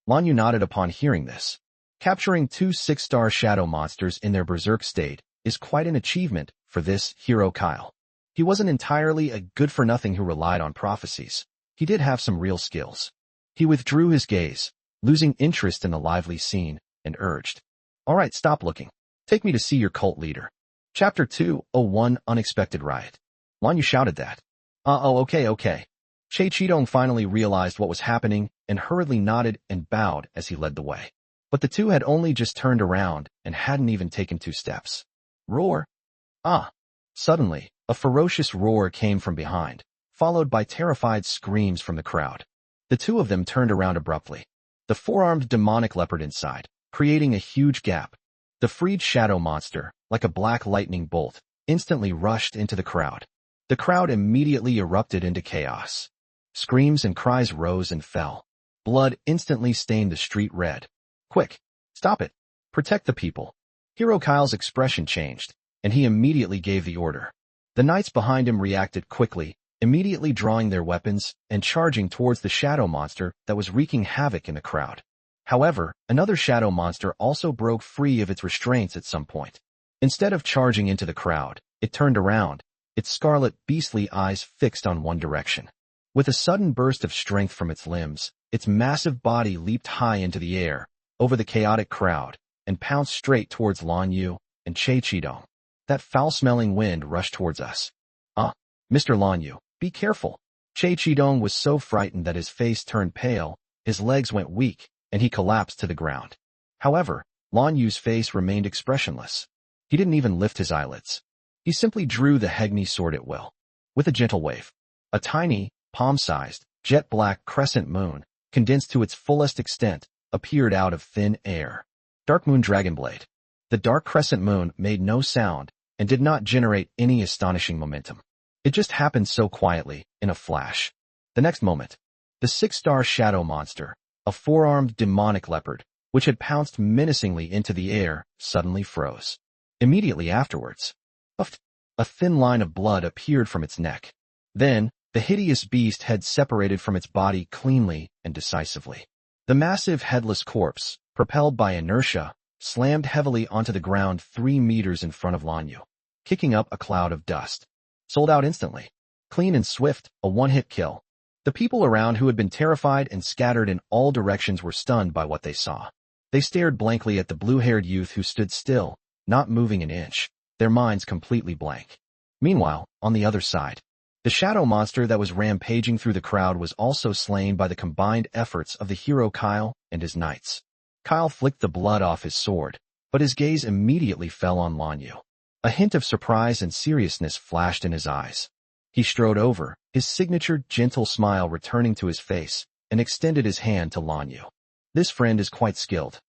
Lanyu nodded upon hearing this. Capturing 2 6-star shadow monsters in their berserk state is quite an achievement for this hero Kyle. He wasn't entirely a good-for-nothing who relied on prophecies. He did have some real skills. He withdrew his gaze, losing interest in the lively scene, and urged, "All right, stop looking. Take me to see your cult leader." Chapter 201 Unexpected Riot. Lanyu shouted that. Okay. Chidong finally realized what was happening and hurriedly nodded and bowed as he led the way. But the two had only just turned around and hadn't even taken 2 steps. Roar! Ah! Suddenly, a ferocious roar came from behind, followed by terrified screams from the crowd. The two of them turned around abruptly. The 4-armed demonic leopard inside, creating a huge gap. The freed shadow monster, like a black lightning bolt, instantly rushed into the crowd. The crowd immediately erupted into chaos. Screams and cries rose and fell. Blood instantly stained the street red. "Quick! Stop it! Protect the people!" Hero Kyle's expression changed, and he immediately gave the order. The knights behind him reacted quickly, immediately drawing their weapons and charging towards the shadow monster that was wreaking havoc in the crowd. However, another shadow monster also broke free of its restraints at some point. Instead of charging into the crowd, it turned around, its scarlet beastly eyes fixed on one direction. With a sudden burst of strength from its limbs, its massive body leaped high into the air, over the chaotic crowd, and pounced straight towards Lanyu and Chidong. That foul-smelling wind rushed towards us. Mr. Lanyu, be careful. Chidong was so frightened that his face turned pale, his legs went weak, and he collapsed to the ground. However, Lanyu's face remained expressionless. He didn't even lift his eyelids. He simply drew the Hegni sword at will. With a gentle wave, a tiny, palm-sized, jet-black crescent moon, condensed to its fullest extent, appeared out of thin air. Dark Moon Dragonblade. The dark crescent moon made no sound and did not generate any astonishing momentum. It just happened so quietly, in a flash. The next moment, the 6-star shadow monster, a 4-armed demonic leopard, which had pounced menacingly into the air, suddenly froze. Immediately afterwards, a thin line of blood appeared from its neck. Then, the hideous beast had separated from its body cleanly and decisively. The massive headless corpse, propelled by inertia, slammed heavily onto the ground 3 meters in front of Lanyu, kicking up a cloud of dust. Sold out instantly. Clean and swift, a one-hit kill. The people around who had been terrified and scattered in all directions were stunned by what they saw. They stared blankly at the blue-haired youth who stood still, not moving an inch, their minds completely blank. Meanwhile, on the other side, the shadow monster that was rampaging through the crowd was also slain by the combined efforts of the hero Kyle and his knights. Kyle flicked the blood off his sword, but his gaze immediately fell on Lanyu. A hint of surprise and seriousness flashed in his eyes. He strode over, his signature gentle smile returning to his face, and extended his hand to Lanyu. "This friend is quite skilled.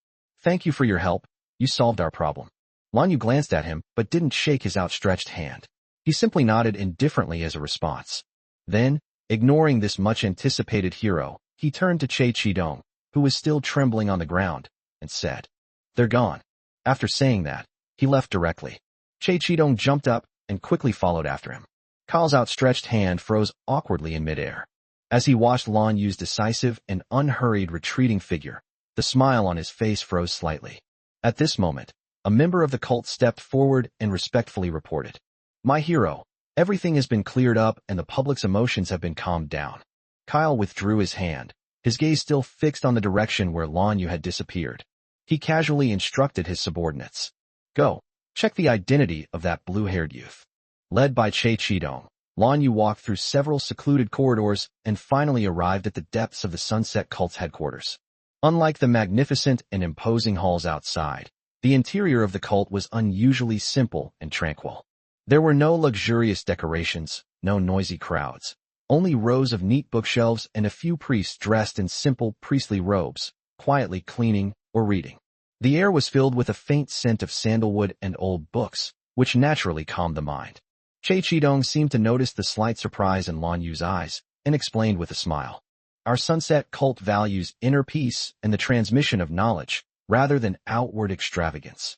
Thank you for your help, you solved our problem." Lanyu glanced at him, but didn't shake his outstretched hand. He simply nodded indifferently as a response. Then, ignoring this much-anticipated hero, he turned to Chidong, who was still trembling on the ground, and said, "They're gone." After saying that, he left directly. Chidong jumped up and quickly followed after him. Kyle's outstretched hand froze awkwardly in midair. As he watched Lanyu's decisive and unhurried retreating figure, the smile on his face froze slightly. At this moment, a member of the cult stepped forward and respectfully reported, "My hero, everything has been cleared up and the public's emotions have been calmed down." Kyle withdrew his hand, his gaze still fixed on the direction where Lanyu had disappeared. He casually instructed his subordinates, "Go, check the identity of that blue-haired youth." Led by Chidong, Lanyu walked through several secluded corridors and finally arrived at the depths of the Sunset Cult's headquarters. Unlike the magnificent and imposing halls outside, the interior of the cult was unusually simple and tranquil. There were no luxurious decorations, no noisy crowds, only rows of neat bookshelves and a few priests dressed in simple priestly robes, quietly cleaning or reading. The air was filled with a faint scent of sandalwood and old books, which naturally calmed the mind. Chidong seemed to notice the slight surprise in Lanyu's eyes and explained with a smile, "Our Sunset Cult values inner peace and the transmission of knowledge, rather than outward extravagance.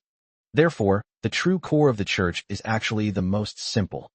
Therefore, the true core of the church is actually the most simple."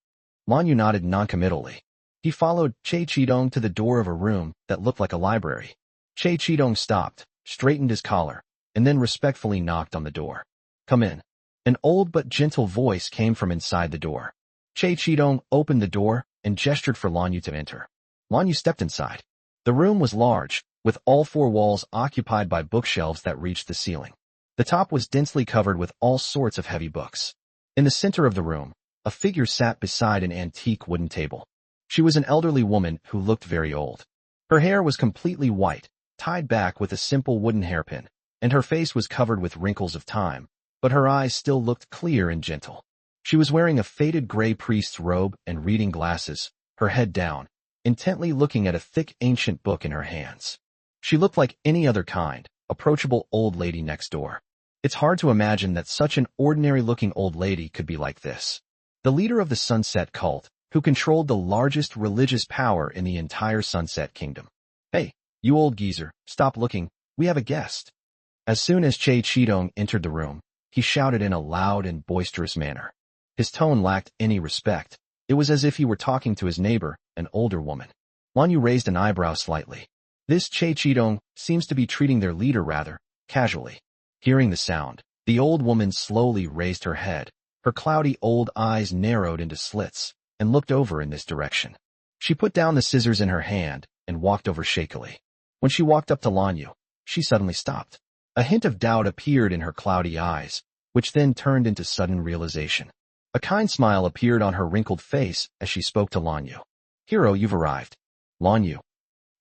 Lanyu nodded noncommittally. He followed Chidong to the door of a room that looked like a library. Chidong stopped, straightened his collar, and then respectfully knocked on the door. "Come in." An old but gentle voice came from inside the door. Che Chidong opened the door and gestured for Lanyu to enter. Lanyu stepped inside. The room was large, with all four walls occupied by bookshelves that reached the ceiling. The top was densely covered with all sorts of heavy books. In the center of the room, a figure sat beside an antique wooden table. She was an elderly woman who looked very old. Her hair was completely white, tied back with a simple wooden hairpin, and her face was covered with wrinkles of time, but her eyes still looked clear and gentle. She was wearing a faded gray priest's robe and reading glasses, her head down, intently looking at a thick ancient book in her hands. She looked like any other kind, approachable old lady next door. It's hard to imagine that such an ordinary-looking old lady could be like this. The leader of the Sunset cult, who controlled the largest religious power in the entire Sunset Kingdom. "Hey, you old geezer, stop looking, we have a guest." As soon as Che Chidong entered the room, he shouted in a loud and boisterous manner. His tone lacked any respect. It was as if he were talking to his neighbor, an older woman. Lanyu raised an eyebrow slightly. This Che Chidong seems to be treating their leader rather casually. Hearing the sound, the old woman slowly raised her head. Her cloudy old eyes narrowed into slits and looked over in this direction. She put down the scissors in her hand and walked over shakily. When she walked up to Lanyu, she suddenly stopped. A hint of doubt appeared in her cloudy eyes, which then turned into sudden realization. A kind smile appeared on her wrinkled face as she spoke to Lanyu. "Hero, you've arrived." "Lanyu."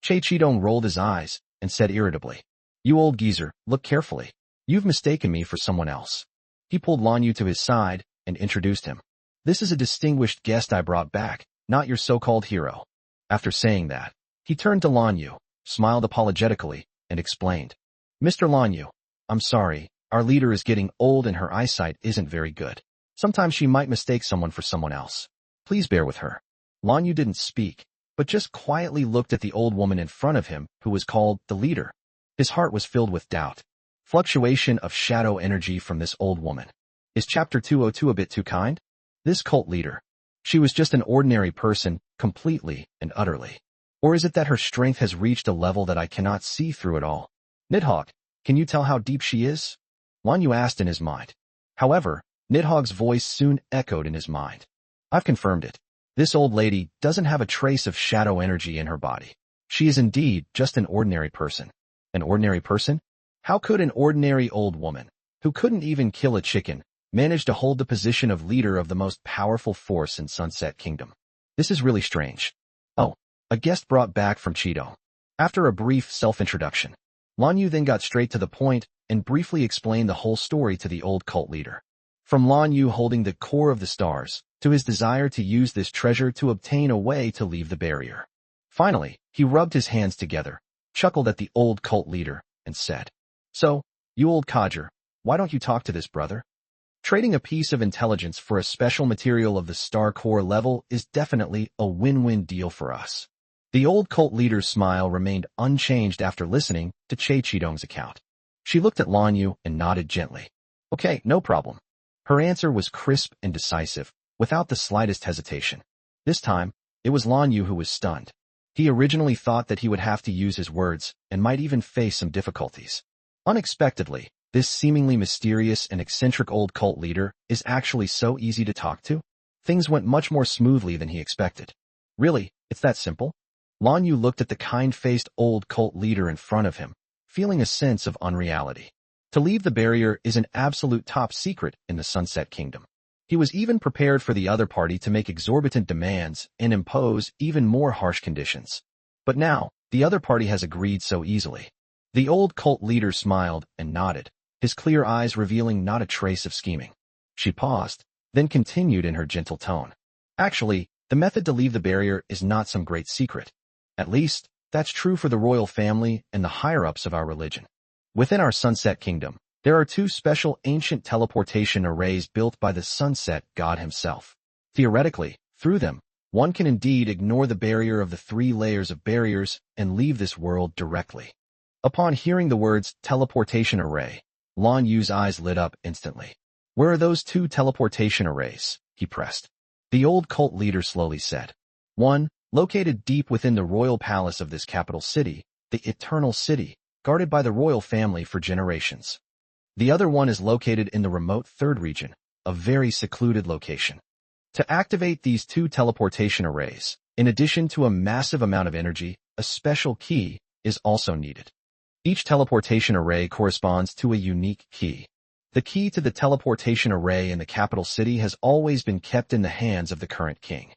Che Chidong rolled his eyes and said irritably, "You old geezer, look carefully. You've mistaken me for someone else." He pulled Lanyu to his side and introduced him. "This is a distinguished guest I brought back, not your so-called hero." After saying that, he turned to Lanyu, smiled apologetically, and explained, "Mr. Lanyu, I'm sorry, our leader is getting old and her eyesight isn't very good. Sometimes she might mistake someone for someone else. Please bear with her." Lanyu didn't speak, but just quietly looked at the old woman in front of him who was called the leader. His heart was filled with doubt. Fluctuation of shadow energy from this old woman. Is Chapter 202 a bit too kind? This cult leader. She was just an ordinary person, completely and utterly. Or is it that her strength has reached a level that I cannot see through it all? Nidhogg, can you tell how deep she is? Lanyu asked in his mind. However, Nidhogg's voice soon echoed in his mind. I've confirmed it. This old lady doesn't have a trace of shadow energy in her body. She is indeed just an ordinary person. An ordinary person? How could an ordinary old woman, who couldn't even kill a chicken, manage to hold the position of leader of the most powerful force in Sunset Kingdom? This is really strange. Oh, a guest brought back from Cheeto. After a brief self-introduction, Lanyu then got straight to the point and briefly explained the whole story to the old cult leader. From Lanyu holding the core of the stars, to his desire to use this treasure to obtain a way to leave the barrier. Finally, he rubbed his hands together, chuckled at the old cult leader, and said, "So, you old codger, why don't you talk to this brother? Trading a piece of intelligence for a special material of the star core level is definitely a win-win deal for us." The old cult leader's smile remained unchanged after listening to Che Chidong's account. She looked at Lanyu and nodded gently. "Okay, no problem." Her answer was crisp and decisive, without the slightest hesitation. This time, it was Lanyu who was stunned. He originally thought that he would have to use his words and might even face some difficulties. Unexpectedly, this seemingly mysterious and eccentric old cult leader is actually so easy to talk to. Things went much more smoothly than he expected. Really, it's that simple? Lanyu looked at the kind-faced old cult leader in front of him, feeling a sense of unreality. To leave the barrier is an absolute top secret in the Sunset Kingdom. He was even prepared for the other party to make exorbitant demands and impose even more harsh conditions. But now, the other party has agreed so easily. The old cult leader smiled and nodded, his clear eyes revealing not a trace of scheming. She paused, then continued in her gentle tone. Actually, the method to leave the barrier is not some great secret. At least, that's true for the royal family and the higher-ups of our religion. Within our Sunset Kingdom, there are two special ancient teleportation arrays built by the Sunset God himself. Theoretically, through them, one can indeed ignore the barrier of the 3 layers of barriers and leave this world directly. Upon hearing the words teleportation array, Lanyu's eyes lit up instantly. Where are those 2 teleportation arrays? He pressed. The old cult leader slowly said. One, located deep within the royal palace of this capital city, the Eternal City, guarded by the royal family for generations. The other one is located in the remote third region, a very secluded location. To activate these two teleportation arrays, in addition to a massive amount of energy, a special key is also needed. Each teleportation array corresponds to a unique key. The key to the teleportation array in the capital city has always been kept in the hands of the current king.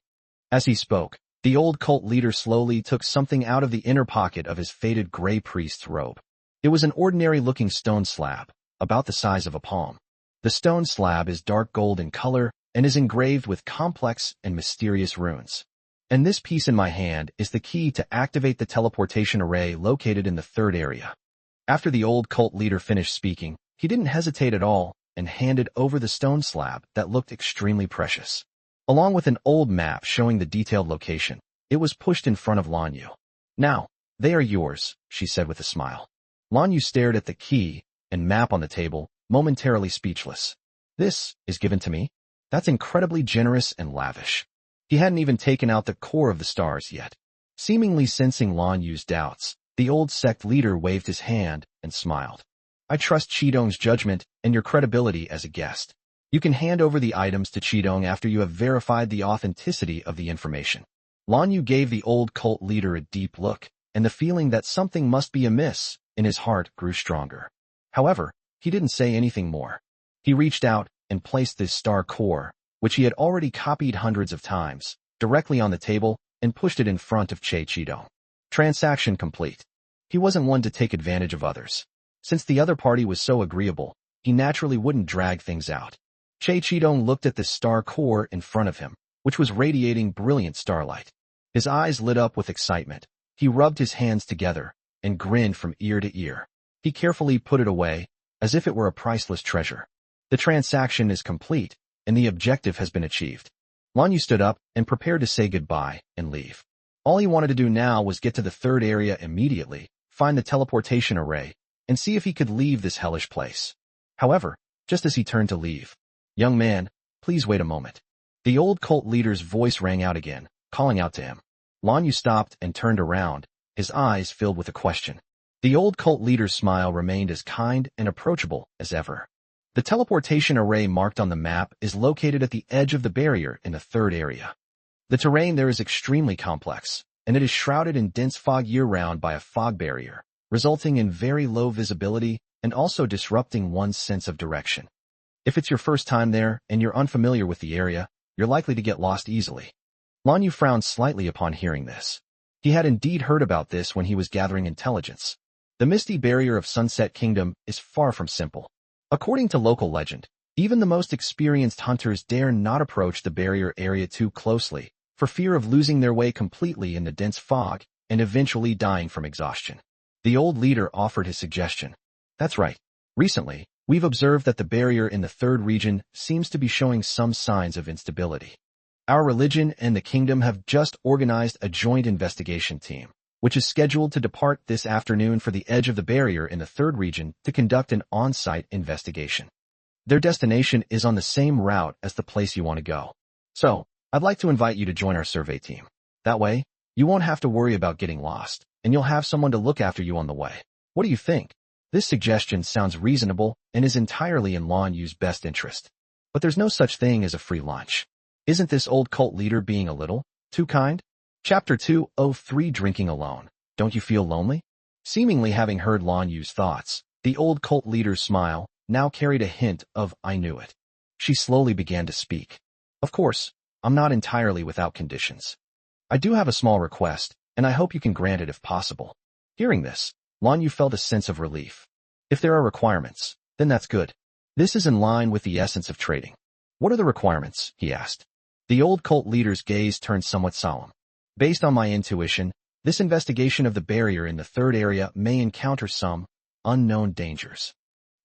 As he spoke, the old cult leader slowly took something out of the inner pocket of his faded gray priest's robe. It was an ordinary-looking stone slab, about the size of a palm. The stone slab is dark gold in color and is engraved with complex and mysterious runes. And this piece in my hand is the key to activate the teleportation array located in the third area. After the old cult leader finished speaking, he didn't hesitate at all and handed over the stone slab that looked extremely precious. Along with an old map showing the detailed location, it was pushed in front of Lan Yu. "Now, they are yours," she said with a smile. Lan Yu stared at the key and map on the table, momentarily speechless. "This is given to me? That's incredibly generous and lavish." He hadn't even taken out the core of the stars yet. Seemingly sensing Lan Yu's doubts, the old sect leader waved his hand and smiled. "I trust Qidong's judgment and your credibility as a guest. You can hand over the items to Qidong after you have verified the authenticity of the information." Lan Yu gave the old cult leader a deep look, and the feeling that something must be amiss in his heart grew stronger. However, he didn't say anything more. He reached out and placed this star core, which he had already copied hundreds of times, directly on the table and pushed it in front of Qidong. Transaction complete. He wasn't one to take advantage of others. Since the other party was so agreeable, he naturally wouldn't drag things out. Qidong looked at the star core in front of him, which was radiating brilliant starlight. His eyes lit up with excitement. He rubbed his hands together and grinned from ear to ear. He carefully put it away, as if it were a priceless treasure. The transaction is complete, and the objective has been achieved. Lan Yu stood up and prepared to say goodbye and leave. All he wanted to do now was get to the third area immediately, find the teleportation array, and see if he could leave this hellish place. However, just as he turned to leave, "Young man, please wait a moment." The old cult leader's voice rang out again, calling out to him. Lan Yu stopped and turned around, his eyes filled with a question. The old cult leader's smile remained as kind and approachable as ever. The teleportation array marked on the map is located at the edge of the barrier in the third area. The terrain there is extremely complex, and it is shrouded in dense fog year-round by a fog barrier, resulting in very low visibility and also disrupting one's sense of direction. If it's your first time there and you're unfamiliar with the area, you're likely to get lost easily. Lan Yu frowned slightly upon hearing this. He had indeed heard about this when he was gathering intelligence. The misty barrier of Sunset Kingdom is far from simple. According to local legend, even the most experienced hunters dare not approach the barrier area too closely, for fear of losing their way completely in the dense fog and eventually dying from exhaustion. The old leader offered his suggestion. "That's right. Recently, we've observed that the barrier in the third region seems to be showing some signs of instability. Our religion and the kingdom have just organized a joint investigation team, which is scheduled to depart this afternoon for the edge of the barrier in the third region to conduct an on-site investigation. Their destination is on the same route as the place you want to go. So, I'd like to invite you to join our survey team. That way, you won't have to worry about getting lost, and you'll have someone to look after you on the way. What do you think?" This suggestion sounds reasonable and is entirely in Lan Yu's best interest. But there's no such thing as a free lunch. Isn't this old cult leader being a little too kind? Chapter 203 Drinking Alone. Don't you feel lonely? Seemingly having heard Lan Yu's thoughts, the old cult leader's smile now carried a hint of "I knew it." She slowly began to speak. "Of course, I'm not entirely without conditions. I do have a small request, and I hope you can grant it if possible." Hearing this, Lan Yu felt a sense of relief. If there are requirements, then that's good. This is in line with the essence of trading. "What are the requirements?" he asked. The old cult leader's gaze turned somewhat solemn. "Based on my intuition, this investigation of the barrier in the third area may encounter some unknown dangers.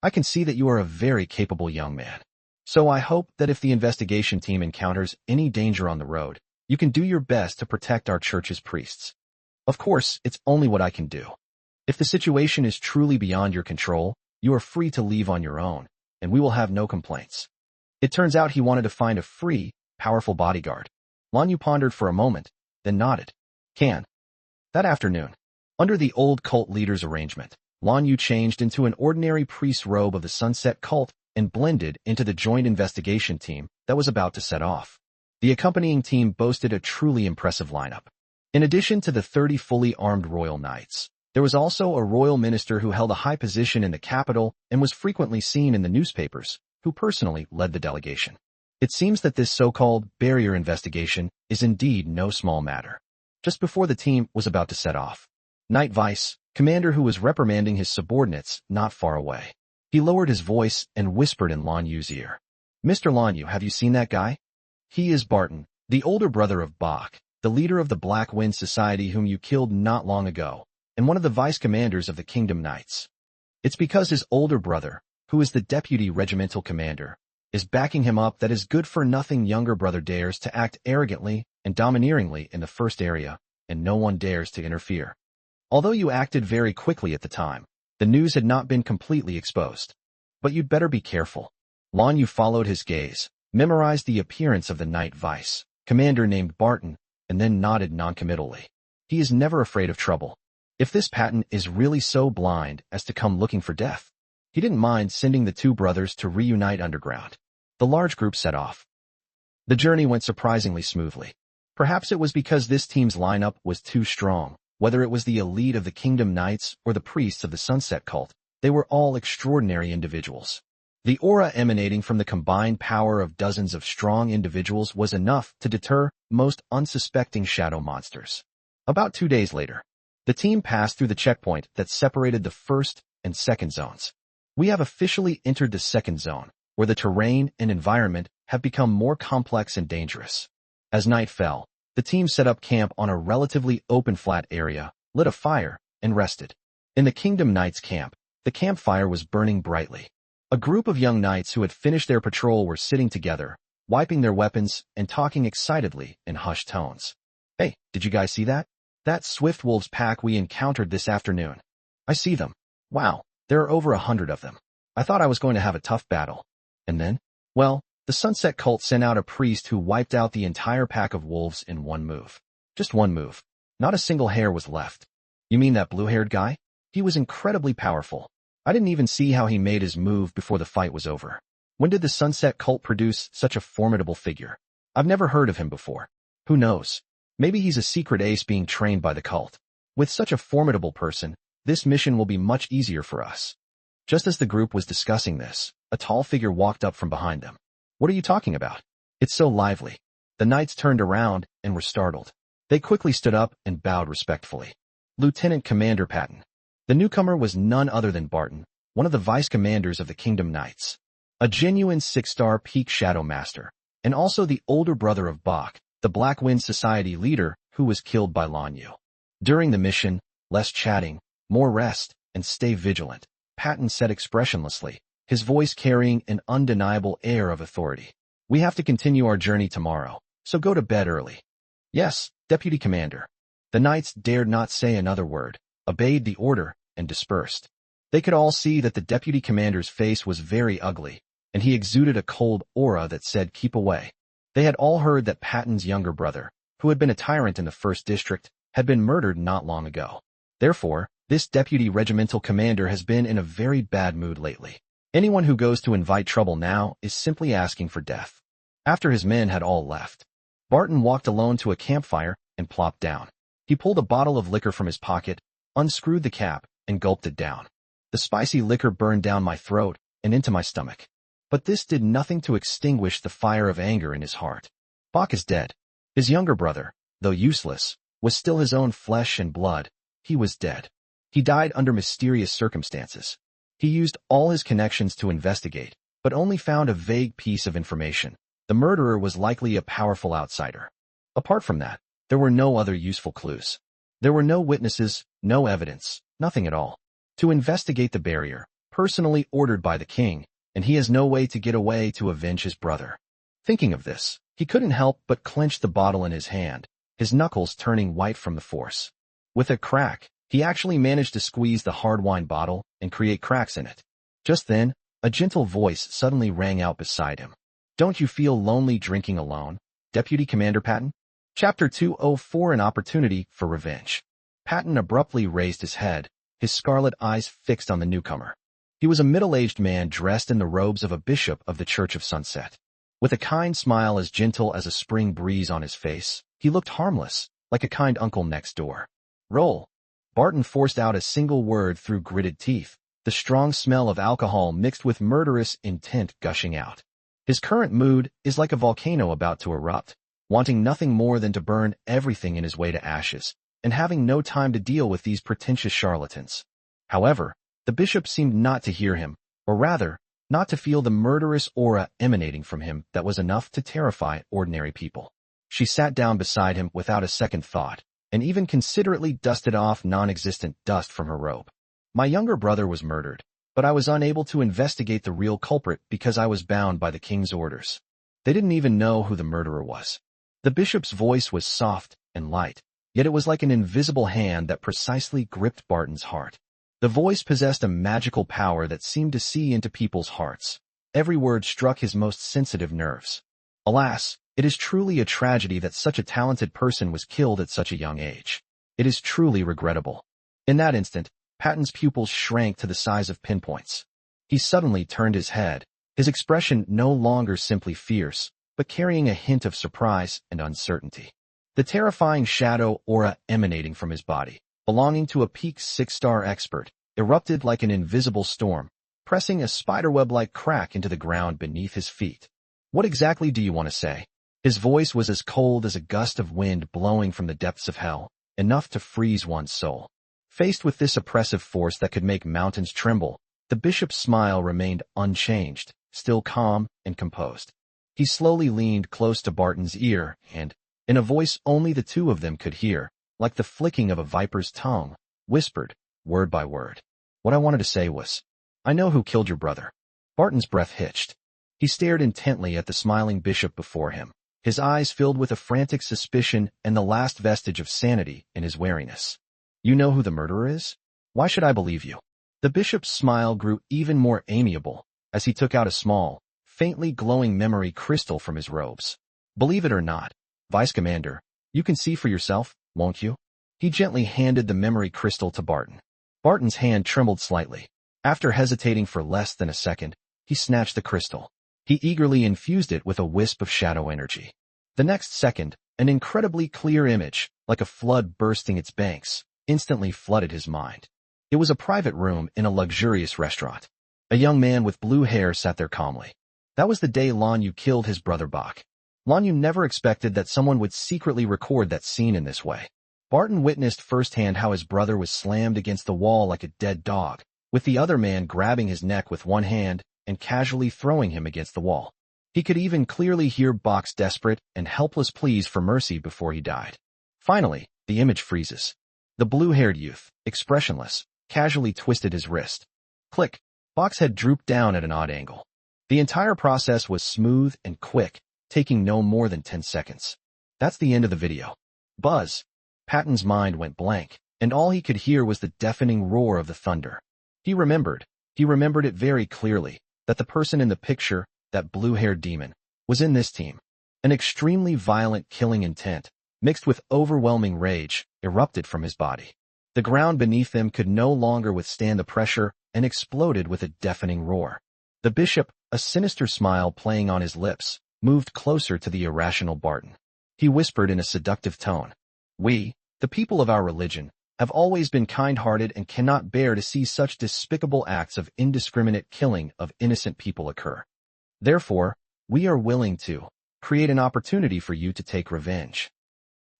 I can see that you are a very capable young man. So I hope that if the investigation team encounters any danger on the road, you can do your best to protect our church's priests. Of course, it's only what I can do. If the situation is truly beyond your control, you are free to leave on your own, and we will have no complaints." It turns out he wanted to find a free, powerful bodyguard. Lan Yu pondered for a moment, then nodded. "Can." That afternoon, under the old cult leader's arrangement, Lan Yu changed into an ordinary priest's robe of the Sunset Cult and blended into the joint investigation team that was about to set off. The accompanying team boasted a truly impressive lineup. In addition to the 30 fully armed royal knights, there was also a royal minister who held a high position in the capital and was frequently seen in the newspapers, who personally led the delegation. It seems that this so-called barrier investigation is indeed no small matter. Just before the team was about to set off, Knight Vice, commander who was reprimanding his subordinates not far away. He lowered his voice and whispered in Lan Yu's ear. "Mr. Lan Yu, have you seen that guy? He is Barton, the older brother of Bach, the leader of the Black Wind Society whom you killed not long ago, and one of the vice-commanders of the Kingdom Knights. It's because his older brother, who is the deputy regimental commander, is backing him up that his good-for-nothing younger brother dares to act arrogantly and domineeringly in the first area, and no one dares to interfere. Although you acted very quickly at the time, the news had not been completely exposed. But you'd better be careful." Lan Yu followed his gaze, memorized the appearance of the Knight Vice commander named Barton, and then nodded noncommittally. He is never afraid of trouble. If this Patton is really so blind as to come looking for death, he didn't mind sending the two brothers to reunite underground. The large group set off. The journey went surprisingly smoothly. Perhaps it was because this team's lineup was too strong. Whether it was the elite of the Kingdom Knights or the priests of the Sunset Cult, they were all extraordinary individuals. The aura emanating from the combined power of dozens of strong individuals was enough to deter most unsuspecting shadow monsters. About 2 days later, the team passed through the checkpoint that separated the first and second zones. We have officially entered the second zone, where the terrain and environment have become more complex and dangerous. As night fell, the team set up camp on a relatively open flat area, lit a fire, and rested. In the Kingdom Knights camp, the campfire was burning brightly. A group of young knights who had finished their patrol were sitting together, wiping their weapons and talking excitedly in hushed tones. "Hey, did you guys see that? That Swift Wolves pack we encountered this afternoon. I see them. Wow, there are over 100 of them. I thought I was going to have a tough battle. And then, well, the Sunset Cult sent out a priest who wiped out the entire pack of wolves in one move. Just one move. Not a single hair was left." "You mean that blue-haired guy? He was incredibly powerful. I didn't even see how he made his move before the fight was over. When did the Sunset Cult produce such a formidable figure? I've never heard of him before. Who knows? Maybe he's a secret ace being trained by the cult. With such a formidable person, this mission will be much easier for us." Just as the group was discussing this, a tall figure walked up from behind them. "What are you talking about? It's so lively." The knights turned around and were startled. They quickly stood up and bowed respectfully. "Lieutenant Commander Patton." The newcomer was none other than Barton, one of the vice-commanders of the Kingdom Knights. A genuine 6-star peak shadow master, and also the older brother of Bach, the Black Wind Society leader who was killed by Lan Yu. During the mission, less chatting, more rest, and stay vigilant, Patton said expressionlessly, his voice carrying an undeniable air of authority. "We have to continue our journey tomorrow, so go to bed early." "Yes, Deputy Commander." The knights dared not say another word, obeyed the order, and dispersed. They could all see that the deputy commander's face was very ugly, and he exuded a cold aura that said keep away. They had all heard that Patton's younger brother, who had been a tyrant in the first district, had been murdered not long ago. Therefore, this deputy regimental commander has been in a very bad mood lately. Anyone who goes to invite trouble now is simply asking for death. After his men had all left, Barton walked alone to a campfire and plopped down. He pulled a bottle of liquor from his pocket, unscrewed the cap, and gulped it down. The spicy liquor burned down my throat and into my stomach. But this did nothing to extinguish the fire of anger in his heart. Bach is dead. His younger brother, though useless, was still his own flesh and blood. He was dead. He died under mysterious circumstances. He used all his connections to investigate, but only found a vague piece of information. The murderer was likely a powerful outsider. Apart from that, there were no other useful clues. There were no witnesses, no evidence, nothing at all. To investigate the barrier, personally ordered by the king, and he has no way to get away to avenge his brother. Thinking of this, he couldn't help but clench the bottle in his hand, his knuckles turning white from the force. With a crack, he actually managed to squeeze the hard wine bottle and create cracks in it. Just then, a gentle voice suddenly rang out beside him. "Don't you feel lonely drinking alone, Deputy Commander Patton?" Chapter 204 An Opportunity for Revenge. Patton abruptly raised his head, his scarlet eyes fixed on the newcomer. He was a middle-aged man dressed in the robes of a bishop of the Church of Sunset. With a kind smile as gentle as a spring breeze on his face, he looked harmless, like a kind uncle next door. "Roll." Barton forced out a single word through gritted teeth, the strong smell of alcohol mixed with murderous intent gushing out. His current mood is like a volcano about to erupt, wanting nothing more than to burn everything in his way to ashes, and having no time to deal with these pretentious charlatans. However, the bishop seemed not to hear him, or rather, not to feel the murderous aura emanating from him that was enough to terrify ordinary people. She sat down beside him without a second thought, and even considerately dusted off non-existent dust from her robe. "My younger brother was murdered, but I was unable to investigate the real culprit because I was bound by the king's orders. They didn't even know who the murderer was." The bishop's voice was soft and light, yet it was like an invisible hand that precisely gripped Barton's heart. The voice possessed a magical power that seemed to see into people's hearts. Every word struck his most sensitive nerves. "Alas, it is truly a tragedy that such a talented person was killed at such a young age. It is truly regrettable." In that instant, Patton's pupils shrank to the size of pinpoints. He suddenly turned his head, his expression no longer simply fierce, but carrying a hint of surprise and uncertainty. The terrifying shadow aura emanating from his body, belonging to a peak 6-star expert, erupted like an invisible storm, pressing a spiderweb-like crack into the ground beneath his feet. "What exactly do you want to say?" His voice was as cold as a gust of wind blowing from the depths of hell, enough to freeze one's soul. Faced with this oppressive force that could make mountains tremble, the bishop's smile remained unchanged, still calm and composed. He slowly leaned close to Barton's ear and, in a voice only the two of them could hear, like the flicking of a viper's tongue, whispered, word by word. "What I wanted to say was, I know who killed your brother." Barton's breath hitched. He stared intently at the smiling bishop before him, his eyes filled with a frantic suspicion and the last vestige of sanity in his wariness. "You know who the murderer is? Why should I believe you?" The bishop's smile grew even more amiable as he took out a small, faintly glowing memory crystal from his robes. "Believe it or not, Vice Commander, you can see for yourself, won't you?" He gently handed the memory crystal to Barton. Barton's hand trembled slightly. After hesitating for less than a second, he snatched the crystal. He eagerly infused it with a wisp of shadow energy. The next second, an incredibly clear image, like a flood bursting its banks, instantly flooded his mind. It was a private room in a luxurious restaurant. A young man with blue hair sat there calmly. That was the day Lanyu killed his brother Bach. Lanyu never expected that someone would secretly record that scene in this way. Barton witnessed firsthand how his brother was slammed against the wall like a dead dog, with the other man grabbing his neck with one hand and casually throwing him against the wall. He could even clearly hear Bach's desperate and helpless pleas for mercy before he died. Finally, the image freezes. The blue-haired youth, expressionless, casually twisted his wrist. Click. Bach's head drooped down at an odd angle. The entire process was smooth and quick, taking no more than 10 seconds. That's the end of the video. Buzz. Patton's mind went blank, and all he could hear was the deafening roar of the thunder. He remembered it very clearly, that the person in the picture, that blue-haired demon, was in this team. An extremely violent killing intent, mixed with overwhelming rage, erupted from his body. The ground beneath them could no longer withstand the pressure and exploded with a deafening roar. The bishop, a sinister smile playing on his lips, moved closer to the irrational Barton. He whispered in a seductive tone, "We, the people of our religion, have always been kind-hearted and cannot bear to see such despicable acts of indiscriminate killing of innocent people occur. Therefore, we are willing to create an opportunity for you to take revenge."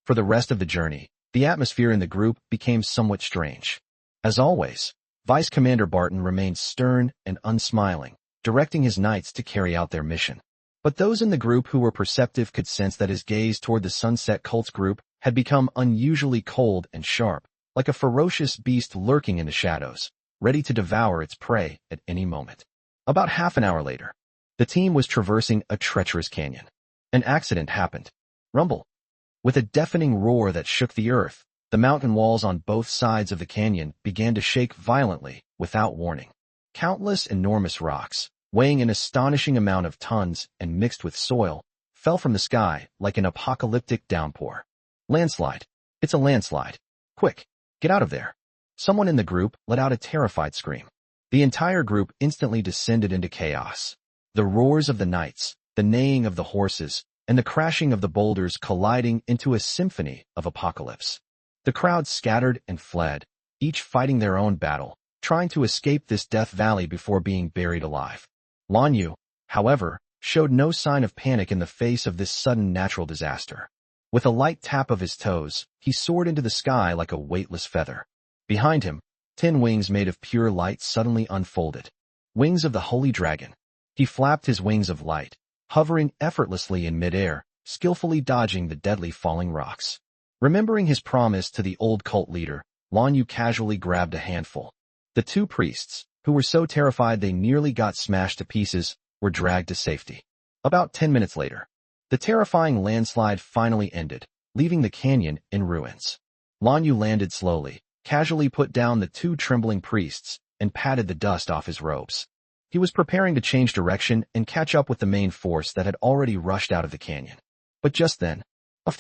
For the rest of the journey, the atmosphere in the group became somewhat strange. As always, Vice Commander Barton remained stern and unsmiling, directing his knights to carry out their mission. But those in the group who were perceptive could sense that his gaze toward the Sunset Cult's group had become unusually cold and sharp, like a ferocious beast lurking in the shadows, ready to devour its prey at any moment. About half an hour later, the team was traversing a treacherous canyon. An accident happened. Rumble. With a deafening roar that shook the earth, the mountain walls on both sides of the canyon began to shake violently, without warning. Countless enormous rocks, weighing an astonishing amount of tons and mixed with soil, fell from the sky like an apocalyptic downpour. "Landslide. It's a landslide. Quick, get out of there." Someone in the group let out a terrified scream. The entire group instantly descended into chaos. The roars of the knights, the neighing of the horses, and the crashing of the boulders colliding into a symphony of apocalypse. The crowd scattered and fled, each fighting their own battle, trying to escape this death valley before being buried alive. Lan Yu, however, showed no sign of panic in the face of this sudden natural disaster. With a light tap of his toes, he soared into the sky like a weightless feather. Behind him, 10 wings made of pure light suddenly unfolded. Wings of the holy dragon. He flapped his wings of light, hovering effortlessly in midair, skillfully dodging the deadly falling rocks. Remembering his promise to the old cult leader, Lan Yu casually grabbed a handful. The 2 priests, who were so terrified they nearly got smashed to pieces, were dragged to safety. About 10 minutes later, the terrifying landslide finally ended, leaving the canyon in ruins. Lan Yu landed slowly, casually put down the 2 trembling priests, and patted the dust off his robes. He was preparing to change direction and catch up with the main force that had already rushed out of the canyon. But just then, a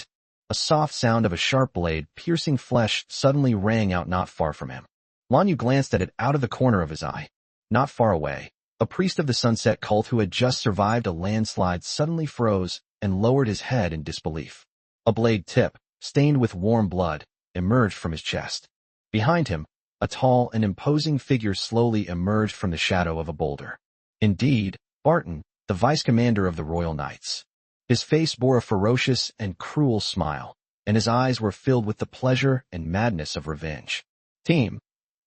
soft sound of a sharp blade piercing flesh suddenly rang out not far from him. Lan Yu glanced at it out of the corner of his eye. Not far away, a priest of the Sunset cult who had just survived a landslide suddenly froze and lowered his head in disbelief. A blade tip, stained with warm blood, emerged from his chest. Behind him, a tall and imposing figure slowly emerged from the shadow of a boulder. Indeed, Barton, the vice commander of the Royal Knights. His face bore a ferocious and cruel smile, and his eyes were filled with the pleasure and madness of revenge. Team,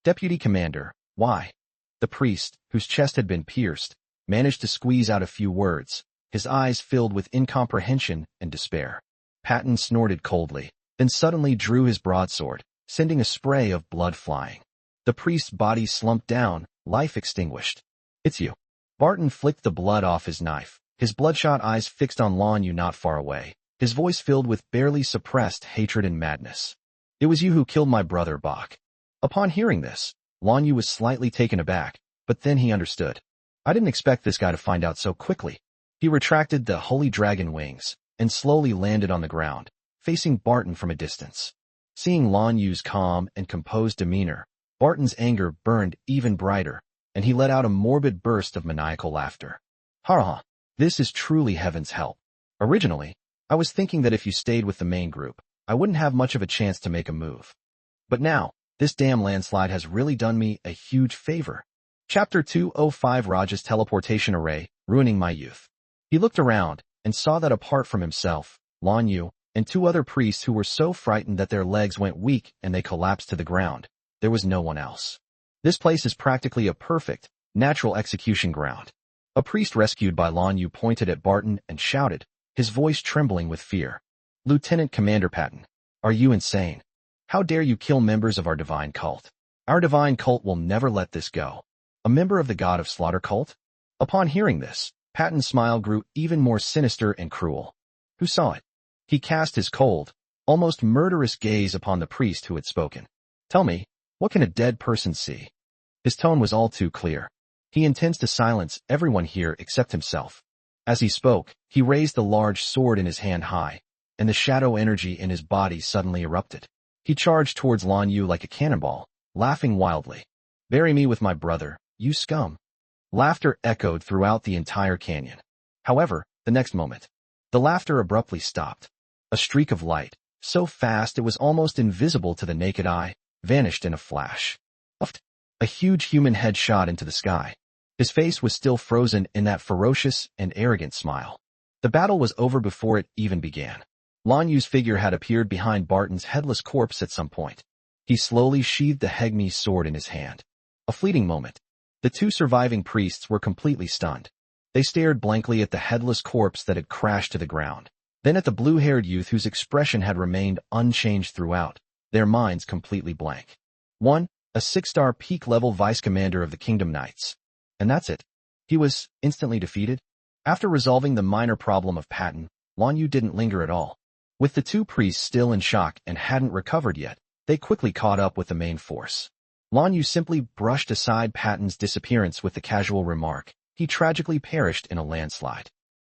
Deputy Commander, why? The priest, whose chest had been pierced, managed to squeeze out a few words, his eyes filled with incomprehension and despair. Patton snorted coldly, then suddenly drew his broadsword, sending a spray of blood flying. The priest's body slumped down, life extinguished. It's you. Barton flicked the blood off his knife, his bloodshot eyes fixed on Lan Yu not far away, his voice filled with barely suppressed hatred and madness. It was you who killed my brother, Bach. Upon hearing this, Lan Yu was slightly taken aback, but then he understood. I didn't expect this guy to find out so quickly. He retracted the holy dragon wings, and slowly landed on the ground, facing Barton from a distance. Seeing Lan Yu's calm and composed demeanor, Barton's anger burned even brighter, and he let out a morbid burst of maniacal laughter. Ha ha, this is truly heaven's help. Originally, I was thinking that if you stayed with the main group, I wouldn't have much of a chance to make a move. But now, this damn landslide has really done me a huge favor. Chapter 205 Raja's Teleportation Array, Ruining My Youth. He looked around, and saw that apart from himself, Lan Yu, and 2 other priests who were so frightened that their legs went weak and they collapsed to the ground, there was no one else. This place is practically a perfect, natural execution ground. A priest rescued by Lan Yu pointed at Barton and shouted, his voice trembling with fear. Lieutenant Commander Patton, are you insane? How dare you kill members of our divine cult? Our divine cult will never let this go. A member of the God of Slaughter cult? Upon hearing this, Patton's smile grew even more sinister and cruel. Who saw it? He cast his cold, almost murderous gaze upon the priest who had spoken. Tell me, what can a dead person see? His tone was all too clear. He intends to silence everyone here except himself. As he spoke, he raised the large sword in his hand high, and the shadow energy in his body suddenly erupted. He charged towards Lan Yu like a cannonball, laughing wildly. Bury me with my brother, you scum. Laughter echoed throughout the entire canyon. However, the next moment, the laughter abruptly stopped. A streak of light, so fast it was almost invisible to the naked eye, vanished in a flash. A huge human head shot into the sky. His face was still frozen in that ferocious and arrogant smile. The battle was over before it even began. Lan Yu's figure had appeared behind Barton's headless corpse at some point. He slowly sheathed the Hegmi sword in his hand. A fleeting moment. The 2 surviving priests were completely stunned. They stared blankly at the headless corpse that had crashed to the ground, then at the blue-haired youth whose expression had remained unchanged throughout, their minds completely blank. 1. A 6-star peak-level vice-commander of the Kingdom Knights. And that's it. He was instantly defeated. After resolving the minor problem of Patton, Lan Yu didn't linger at all. With the 2 priests still in shock and hadn't recovered yet, they quickly caught up with the main force. Lan Yu simply brushed aside Patton's disappearance with the casual remark, he tragically perished in a landslide.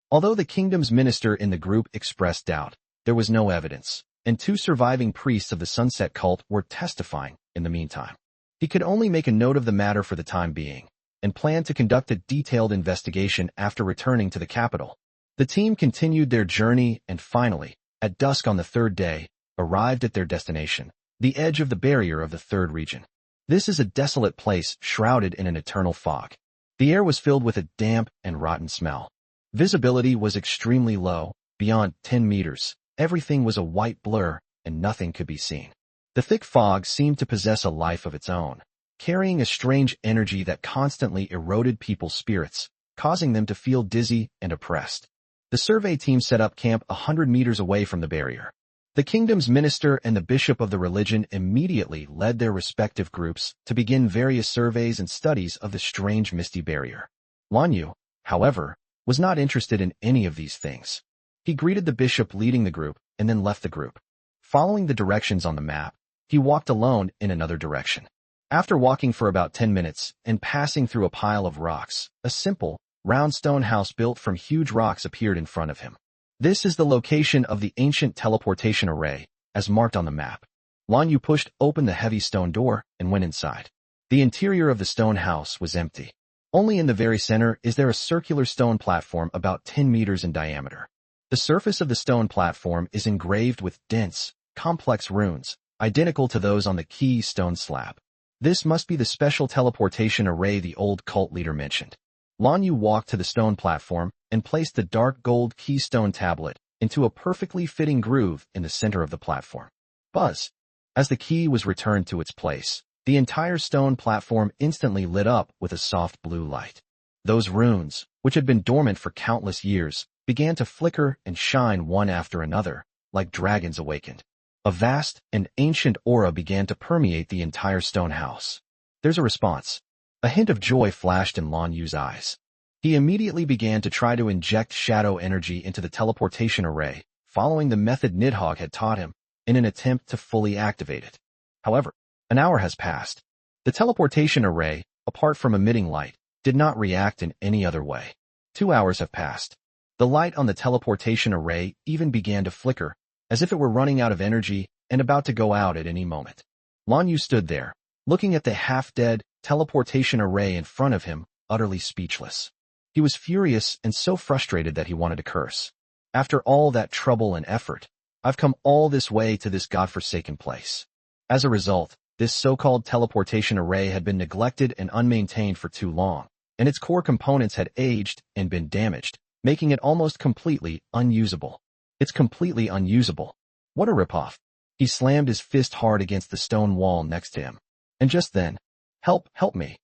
Although the kingdom's minister in the group expressed doubt, there was no evidence, and 2 surviving priests of the Sunset cult were testifying in the meantime. He could only make a note of the matter for the time being, and planned to conduct a detailed investigation after returning to the capital. The team continued their journey and finally, at dusk on the third day, arrived at their destination, the edge of the barrier of the third region. This is a desolate place shrouded in an eternal fog. The air was filled with a damp and rotten smell. Visibility was extremely low, beyond 10 meters. Everything was a white blur, and nothing could be seen. The thick fog seemed to possess a life of its own, carrying a strange energy that constantly eroded people's spirits, causing them to feel dizzy and oppressed. The survey team set up camp 100 meters away from the barrier. The kingdom's minister and the bishop of the religion immediately led their respective groups to begin various surveys and studies of the strange misty barrier. Lan Yu, however, was not interested in any of these things. He greeted the bishop leading the group and then left the group. Following the directions on the map, he walked alone in another direction. After walking for about 10 minutes and passing through a pile of rocks, a simple, round stone house built from huge rocks appeared in front of him. This is the location of the ancient teleportation array, as marked on the map. Lan Yu pushed open the heavy stone door and went inside. The interior of the stone house was empty. Only in the very center is there a circular stone platform about 10 meters in diameter. The surface of the stone platform is engraved with dense, complex runes, identical to those on the key stone slab. This must be the special teleportation array the old cult leader mentioned. Lan Yu walked to the stone platform and placed the dark gold keystone tablet into a perfectly fitting groove in the center of the platform. Buzz! As the key was returned to its place, the entire stone platform instantly lit up with a soft blue light. Those runes, which had been dormant for countless years, began to flicker and shine one after another, like dragons awakened. A vast and ancient aura began to permeate the entire stone house. There's a response. A hint of joy flashed in Lan Yu's eyes. He immediately began to try to inject shadow energy into the teleportation array, following the method Nidhogg had taught him, in an attempt to fully activate it. However, an hour has passed. The teleportation array, apart from emitting light, did not react in any other way. 2 hours have passed. The light on the teleportation array even began to flicker, as if it were running out of energy and about to go out at any moment. Lan Yu stood there, looking at the half-dead teleportation array in front of him, utterly speechless. He was furious and so frustrated that he wanted to curse. After all that trouble and effort, I've come all this way to this godforsaken place. As a result, this so-called teleportation array had been neglected and unmaintained for too long, and its core components had aged and been damaged, making it almost completely unusable. It's completely unusable. What a ripoff. He slammed his fist hard against the stone wall next to him. And just then, help me.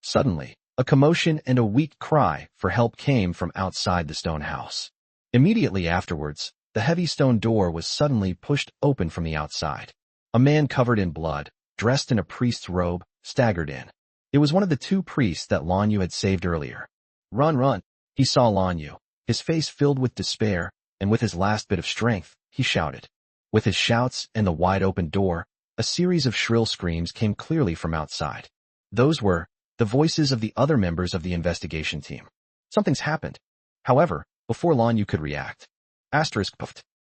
Suddenly, a commotion and a weak cry for help came from outside the stone house. Immediately afterwards, the heavy stone door was suddenly pushed open from the outside. A man covered in blood, dressed in a priest's robe, staggered in. It was one of the 2 priests that Lan Yu had saved earlier. Run! He saw Lan Yu, his face filled with despair, and with his last bit of strength, he shouted. With his shouts and the wide-open door, a series of shrill screams came clearly from outside. Those were the voices of the other members of the investigation team. Something's happened. However, before Lan Yu could react, puffed,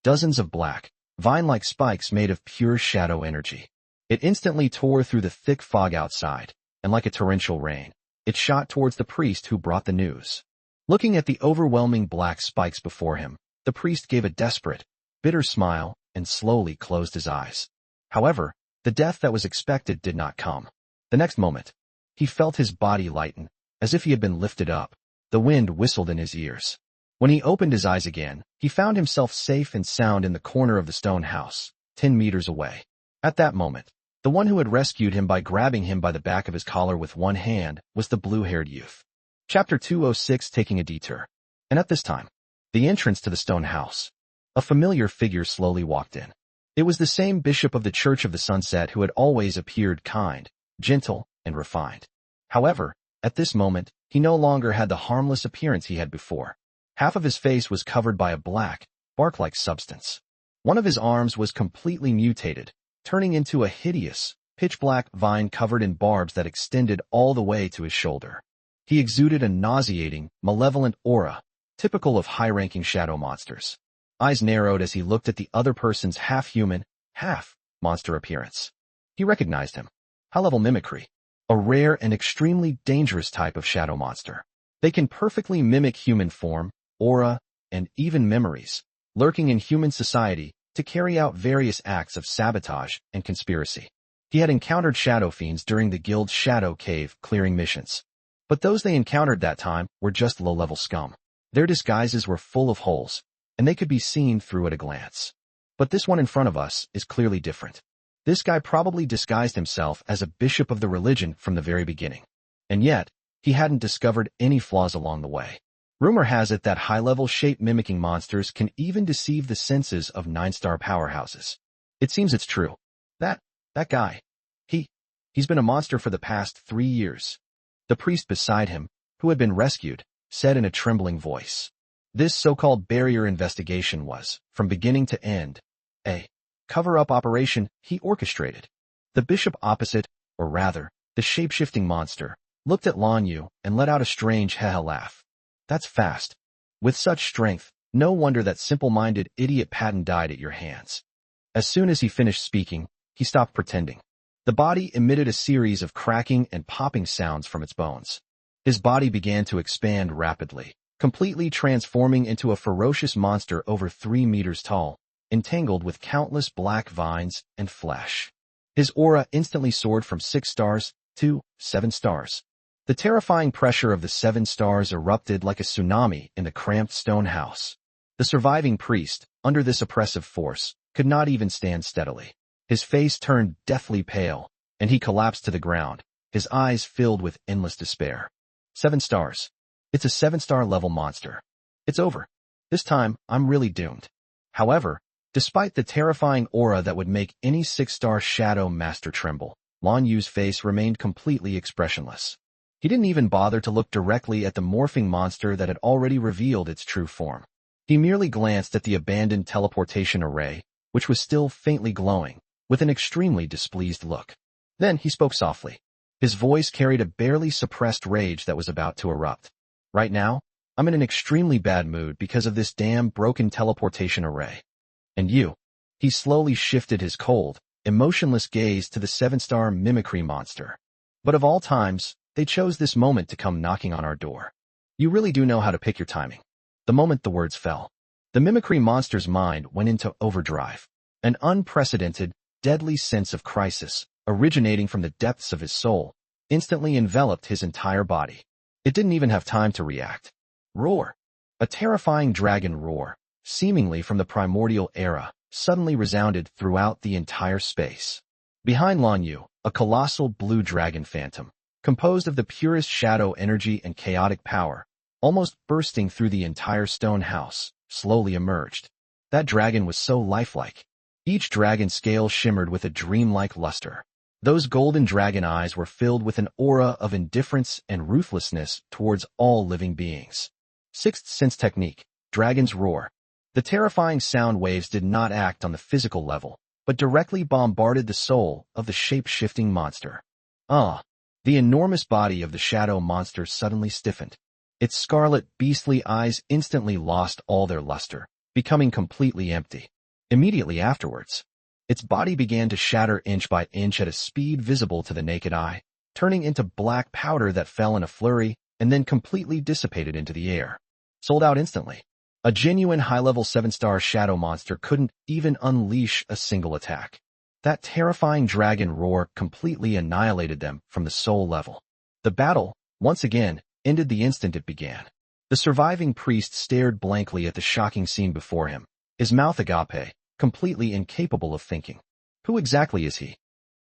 dozens of black, vine-like spikes made of pure shadow energy. It instantly tore through the thick fog outside, and like a torrential rain, it shot towards the priest who brought the news. Looking at the overwhelming black spikes before him, the priest gave a desperate, bitter smile and slowly closed his eyes. However, the death that was expected did not come. The next moment, he felt his body lighten, as if he had been lifted up. The wind whistled in his ears. When he opened his eyes again, he found himself safe and sound in the corner of the stone house, 10 meters away. At that moment, the one who had rescued him by grabbing him by the back of his collar with one hand was the blue-haired youth. Chapter 206, taking a detour. And at this time, the entrance to the stone house, a familiar figure slowly walked in. It was the same bishop of the Church of the Sunset who had always appeared kind, gentle, and refined. However, at this moment, he no longer had the harmless appearance he had before. Half of his face was covered by a black, bark-like substance. One of his arms was completely mutated, turning into a hideous, pitch-black vine covered in barbs that extended all the way to his shoulder. He exuded a nauseating, malevolent aura, typical of high-ranking shadow monsters. Eyes narrowed as he looked at the other person's half-human, half-monster appearance. He recognized him. High-level mimicry. A rare and extremely dangerous type of shadow monster. They can perfectly mimic human form, aura, and even memories, lurking in human society to carry out various acts of sabotage and conspiracy. He had encountered shadow fiends during the guild's shadow cave clearing missions. But those they encountered that time were just low-level scum. Their disguises were full of holes, and they could be seen through at a glance. But this one in front of us is clearly different. This guy probably disguised himself as a bishop of the religion from the very beginning. And yet, he hadn't discovered any flaws along the way. Rumor has it that high-level shape-mimicking monsters can even deceive the senses of 9-star powerhouses. It seems it's true. That guy. He's been a monster for the past 3 years. The priest beside him, who had been rescued, said in a trembling voice. This so-called barrier investigation was, from beginning to end, a cover-up operation he orchestrated. The bishop opposite, or rather, the shape-shifting monster, looked at Lan Yu and let out a strange heh-heh laugh. That's fast. With such strength, no wonder that simple-minded idiot Patton died at your hands. As soon as he finished speaking, he stopped pretending. The body emitted a series of cracking and popping sounds from its bones. His body began to expand rapidly, completely transforming into a ferocious monster over 3 meters tall, entangled with countless black vines and flesh. His aura instantly soared from 6 stars to 7 stars. The terrifying pressure of the 7 stars erupted like a tsunami in the cramped stone house. The surviving priest, under this oppressive force, could not even stand steadily. His face turned deathly pale, and he collapsed to the ground, his eyes filled with endless despair. 7 stars. It's a 7-star level monster. It's over. This time, I'm really doomed. However, despite the terrifying aura that would make any 6-star shadow master tremble, Lan Yu's face remained completely expressionless. He didn't even bother to look directly at the morphing monster that had already revealed its true form. He merely glanced at the abandoned teleportation array, which was still faintly glowing, with an extremely displeased look. Then he spoke softly. His voice carried a barely suppressed rage that was about to erupt. Right now, I'm in an extremely bad mood because of this damn broken teleportation array. And you. He slowly shifted his cold, emotionless gaze to the 7-star mimicry monster. But of all times, they chose this moment to come knocking on our door. You really do know how to pick your timing. The moment the words fell, the mimicry monster's mind went into overdrive. An unprecedented, deadly sense of crisis, originating from the depths of his soul, instantly enveloped his entire body. It didn't even have time to react. Roar. A terrifying dragon roar, seemingly from the primordial era, suddenly resounded throughout the entire space. Behind Lan Yu, a colossal blue dragon phantom, composed of the purest shadow energy and chaotic power, almost bursting through the entire stone house, slowly emerged. That dragon was so lifelike. Each dragon scale shimmered with a dreamlike luster. Those golden dragon eyes were filled with an aura of indifference and ruthlessness towards all living beings. Sixth sense technique, Dragon's Roar. The terrifying sound waves did not act on the physical level, but directly bombarded the soul of the shape-shifting monster. The enormous body of the shadow monster suddenly stiffened. Its scarlet, beastly eyes instantly lost all their luster, becoming completely empty. Immediately afterwards, its body began to shatter inch by inch at a speed visible to the naked eye, turning into black powder that fell in a flurry and then completely dissipated into the air. Sold out instantly. A genuine high-level 7-star shadow monster couldn't even unleash a single attack. That terrifying dragon roar completely annihilated them from the soul level. The battle, once again, ended the instant it began. The surviving priest stared blankly at the shocking scene before him, his mouth agape, completely incapable of thinking. Who exactly is he?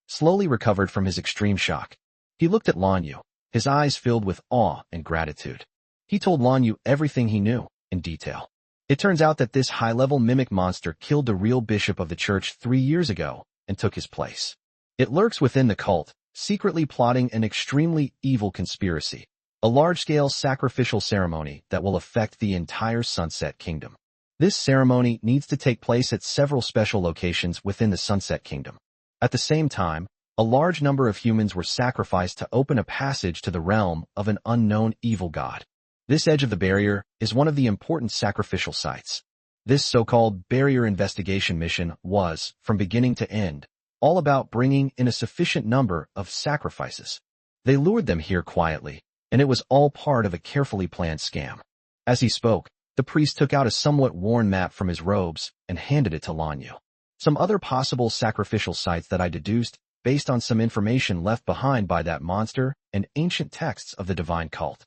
Slowly recovered from his extreme shock, he looked at Lan Yu, his eyes filled with awe and gratitude. He told Lan Yu everything he knew, in detail. It turns out that this high-level mimic monster killed the real bishop of the church 3 years ago and took his place. It lurks within the cult, secretly plotting an extremely evil conspiracy, a large-scale sacrificial ceremony that will affect the entire Sunset Kingdom. This ceremony needs to take place at several special locations within the Sunset Kingdom. At the same time, a large number of humans were sacrificed to open a passage to the realm of an unknown evil god. This edge of the barrier is one of the important sacrificial sites. This so-called barrier investigation mission was, from beginning to end, all about bringing in a sufficient number of sacrifices. They lured them here quietly, and it was all part of a carefully planned scam. As he spoke, the priest took out a somewhat worn map from his robes and handed it to Lanyu. Some other possible sacrificial sites that I deduced based on some information left behind by that monster and ancient texts of the divine cult.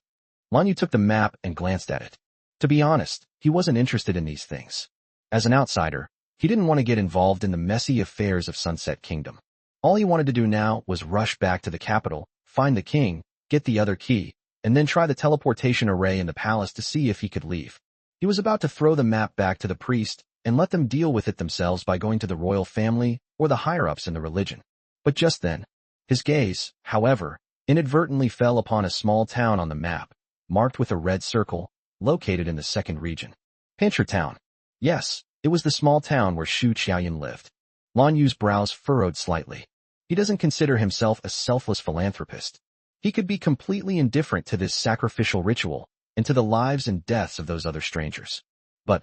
Lanyu took the map and glanced at it. To be honest, he wasn't interested in these things. As an outsider, he didn't want to get involved in the messy affairs of Sunset Kingdom. All he wanted to do now was rush back to the capital, find the king, get the other key, and then try the teleportation array in the palace to see if he could leave. He was about to throw the map back to the priest and let them deal with it themselves by going to the royal family or the higher-ups in the religion. But just then, his gaze, however, inadvertently fell upon a small town on the map, marked with a red circle, located in the second region. Pancher Town. Yes, it was the small town where Shu Qiaoyan lived. Lanyu's brows furrowed slightly. He doesn't consider himself a selfless philanthropist. He could be completely indifferent to this sacrificial ritual and to the lives and deaths of those other strangers. But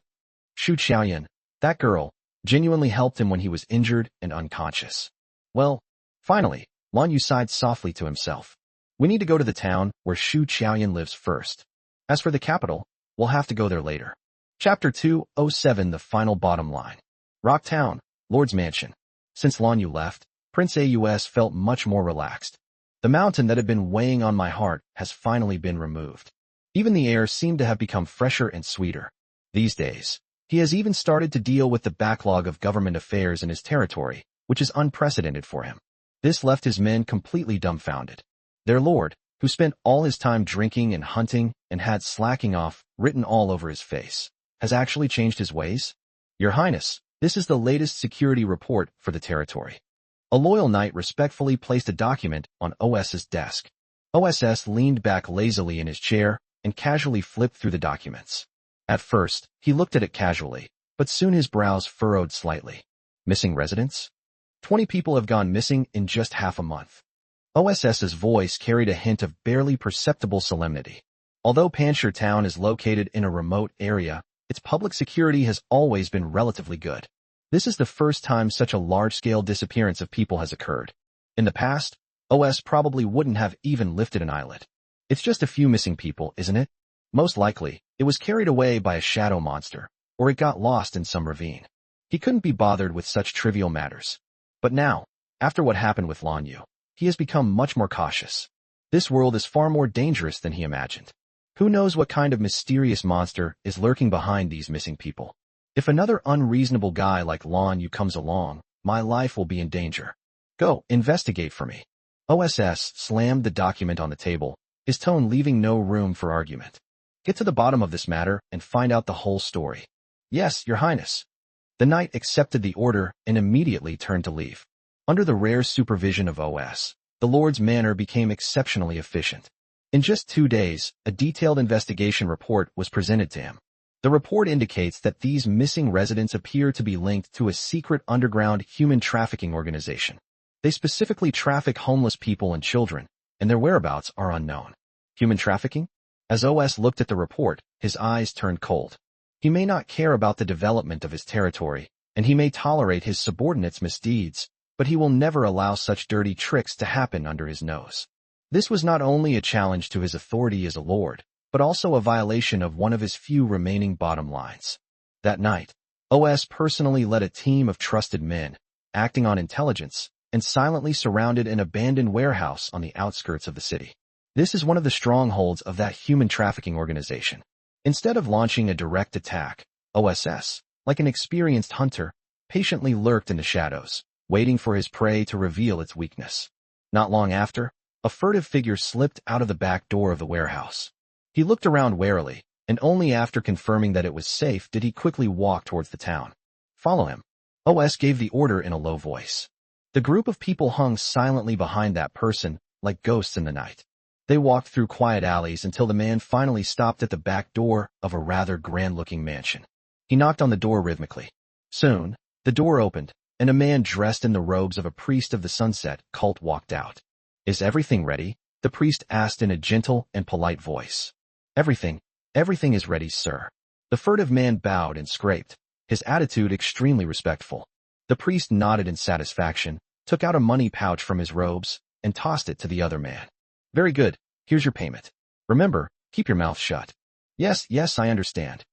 Shu Qiaoyan, that girl, genuinely helped him when he was injured and unconscious. Well, finally, Lanyu sighed softly to himself. We need to go to the town where Shu Qiaoyan lives first. As for the capital, we'll have to go there later. Chapter 207 The Final Bottom Line. Rock Town, Lord's Mansion. Since Lanyu left, Prince Aus felt much more relaxed. The mountain that had been weighing on my heart has finally been removed. Even the air seemed to have become fresher and sweeter. These days, he has even started to deal with the backlog of government affairs in his territory, which is unprecedented for him. This left his men completely dumbfounded. Their lord, who spent all his time drinking and hunting and had slacking off written all over his face, has actually changed his ways? Your Highness, this is the latest security report for the territory. A loyal knight respectfully placed a document on OS's desk. OSS leaned back lazily in his chair and casually flipped through the documents. At first, he looked at it casually, but soon his brows furrowed slightly. Missing residents? 20 people have gone missing in just half a month. OSS's voice carried a hint of barely perceptible solemnity. Although Pancher Town is located in a remote area, its public security has always been relatively good. This is the first time such a large-scale disappearance of people has occurred. In the past, OS probably wouldn't have even lifted an eyelid. It's just a few missing people, isn't it? Most likely, it was carried away by a shadow monster, or it got lost in some ravine. He couldn't be bothered with such trivial matters. But now, after what happened with Lanyu, he has become much more cautious. This world is far more dangerous than he imagined. Who knows what kind of mysterious monster is lurking behind these missing people? If another unreasonable guy like Lanyu comes along, my life will be in danger. Go, investigate for me. OSS slammed the document on the table, his tone leaving no room for argument. Get to the bottom of this matter and find out the whole story. Yes, Your Highness. The knight accepted the order and immediately turned to leave. Under the rare supervision of OS, the Lord's manor became exceptionally efficient. In just 2 days, a detailed investigation report was presented to him. The report indicates that these missing residents appear to be linked to a secret underground human trafficking organization. They specifically traffic homeless people and children, and their whereabouts are unknown. Human trafficking? As OS looked at the report, his eyes turned cold. He may not care about the development of his territory, and he may tolerate his subordinates' misdeeds, but he will never allow such dirty tricks to happen under his nose. This was not only a challenge to his authority as a lord, but also a violation of one of his few remaining bottom lines. That night, OS personally led a team of trusted men, acting on intelligence, and silently surrounded an abandoned warehouse on the outskirts of the city. This is one of the strongholds of that human trafficking organization. Instead of launching a direct attack, OSS, like an experienced hunter, patiently lurked in the shadows, waiting for his prey to reveal its weakness. Not long after, a furtive figure slipped out of the back door of the warehouse. He looked around warily, and only after confirming that it was safe did he quickly walk towards the town. Follow him. OS gave the order in a low voice. The group of people hung silently behind that person, like ghosts in the night. They walked through quiet alleys until the man finally stopped at the back door of a rather grand-looking mansion. He knocked on the door rhythmically. Soon, the door opened, and a man dressed in the robes of a priest of the Sunset cult walked out. Is everything ready? The priest asked in a gentle and polite voice. Everything is ready, sir. The furtive man bowed and scraped, his attitude extremely respectful. The priest nodded in satisfaction, took out a money pouch from his robes, and tossed it to the other man. Very good, here's your payment. Remember, keep your mouth shut. Yes, yes, I understand.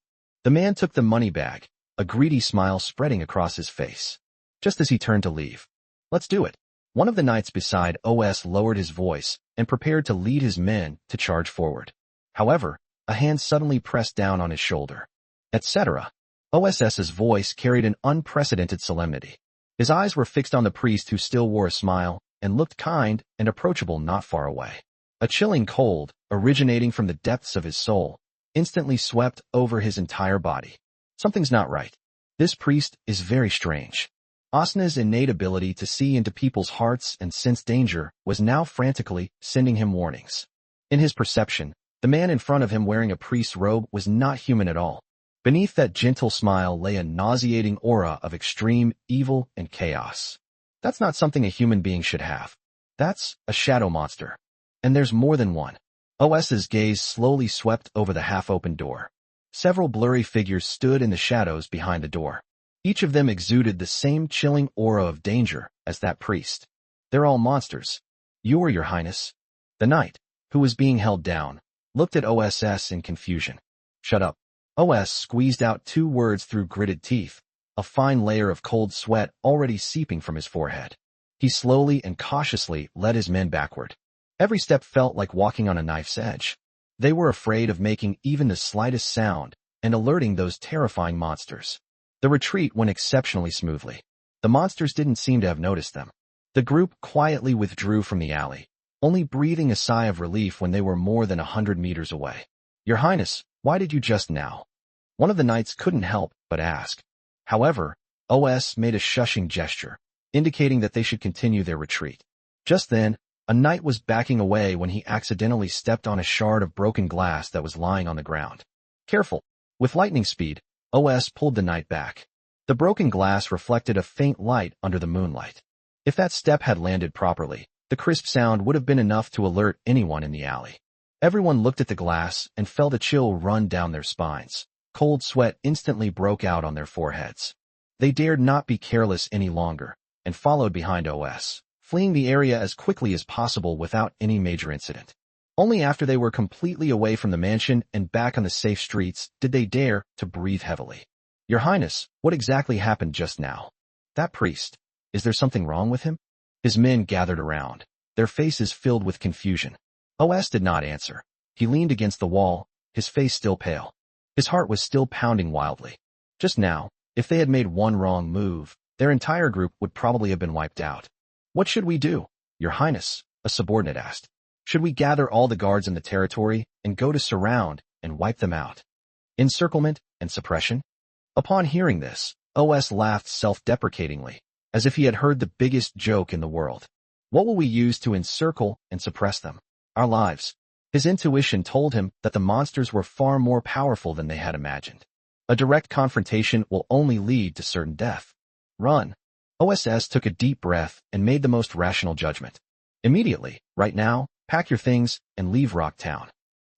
The man took the money bag, a greedy smile spreading across his face. Just as he turned to leave. Let's do it. One of the knights beside OS lowered his voice and prepared to lead his men to charge forward. However, a hand suddenly pressed down on his shoulder. Etc. OSS's voice carried an unprecedented solemnity. His eyes were fixed on the priest who still wore a smile and looked kind and approachable not far away. A chilling cold, originating from the depths of his soul, instantly swept over his entire body. Something's not right. This priest is very strange. Asna's innate ability to see into people's hearts and sense danger was now frantically sending him warnings. In his perception, the man in front of him wearing a priest's robe was not human at all. Beneath that gentle smile lay a nauseating aura of extreme evil and chaos. That's not something a human being should have. That's a shadow monster. And there's more than one. OS's gaze slowly swept over the half-open door. Several blurry figures stood in the shadows behind the door. Each of them exuded the same chilling aura of danger as that priest. They're all monsters. Your Highness. The knight, who was being held down, looked at OSS in confusion. Shut up. OS squeezed out 2 words through gritted teeth, a fine layer of cold sweat already seeping from his forehead. He slowly and cautiously led his men backward. Every step felt like walking on a knife's edge. They were afraid of making even the slightest sound and alerting those terrifying monsters. The retreat went exceptionally smoothly. The monsters didn't seem to have noticed them. The group quietly withdrew from the alley, only breathing a sigh of relief when they were more than 100 meters away. Your Highness, why did you just now? One of the knights couldn't help but ask. However, OS made a shushing gesture, indicating that they should continue their retreat. Just then, a knight was backing away when he accidentally stepped on a shard of broken glass that was lying on the ground. Careful! With lightning speed, OS pulled the knight back. The broken glass reflected a faint light under the moonlight. If that step had landed properly, the crisp sound would have been enough to alert anyone in the alley. Everyone looked at the glass and felt a chill run down their spines. Cold sweat instantly broke out on their foreheads. They dared not be careless any longer, and followed behind OS, fleeing the area as quickly as possible without any major incident. Only after they were completely away from the mansion and back on the safe streets did they dare to breathe heavily. Your Highness, what exactly happened just now? That priest, is there something wrong with him? His men gathered around, their faces filled with confusion. OS did not answer. He leaned against the wall, his face still pale. His heart was still pounding wildly. Just now, if they had made one wrong move, their entire group would probably have been wiped out. What should we do, Your Highness? A subordinate asked. Should we gather all the guards in the territory and go to surround and wipe them out? Encirclement and suppression? Upon hearing this, OS laughed self-deprecatingly, as if he had heard the biggest joke in the world. What will we use to encircle and suppress them? Our lives. His intuition told him that the monsters were far more powerful than they had imagined. A direct confrontation will only lead to certain death. Run. OSS took a deep breath and made the most rational judgment. Immediately, right now, pack your things and leave Rock Town.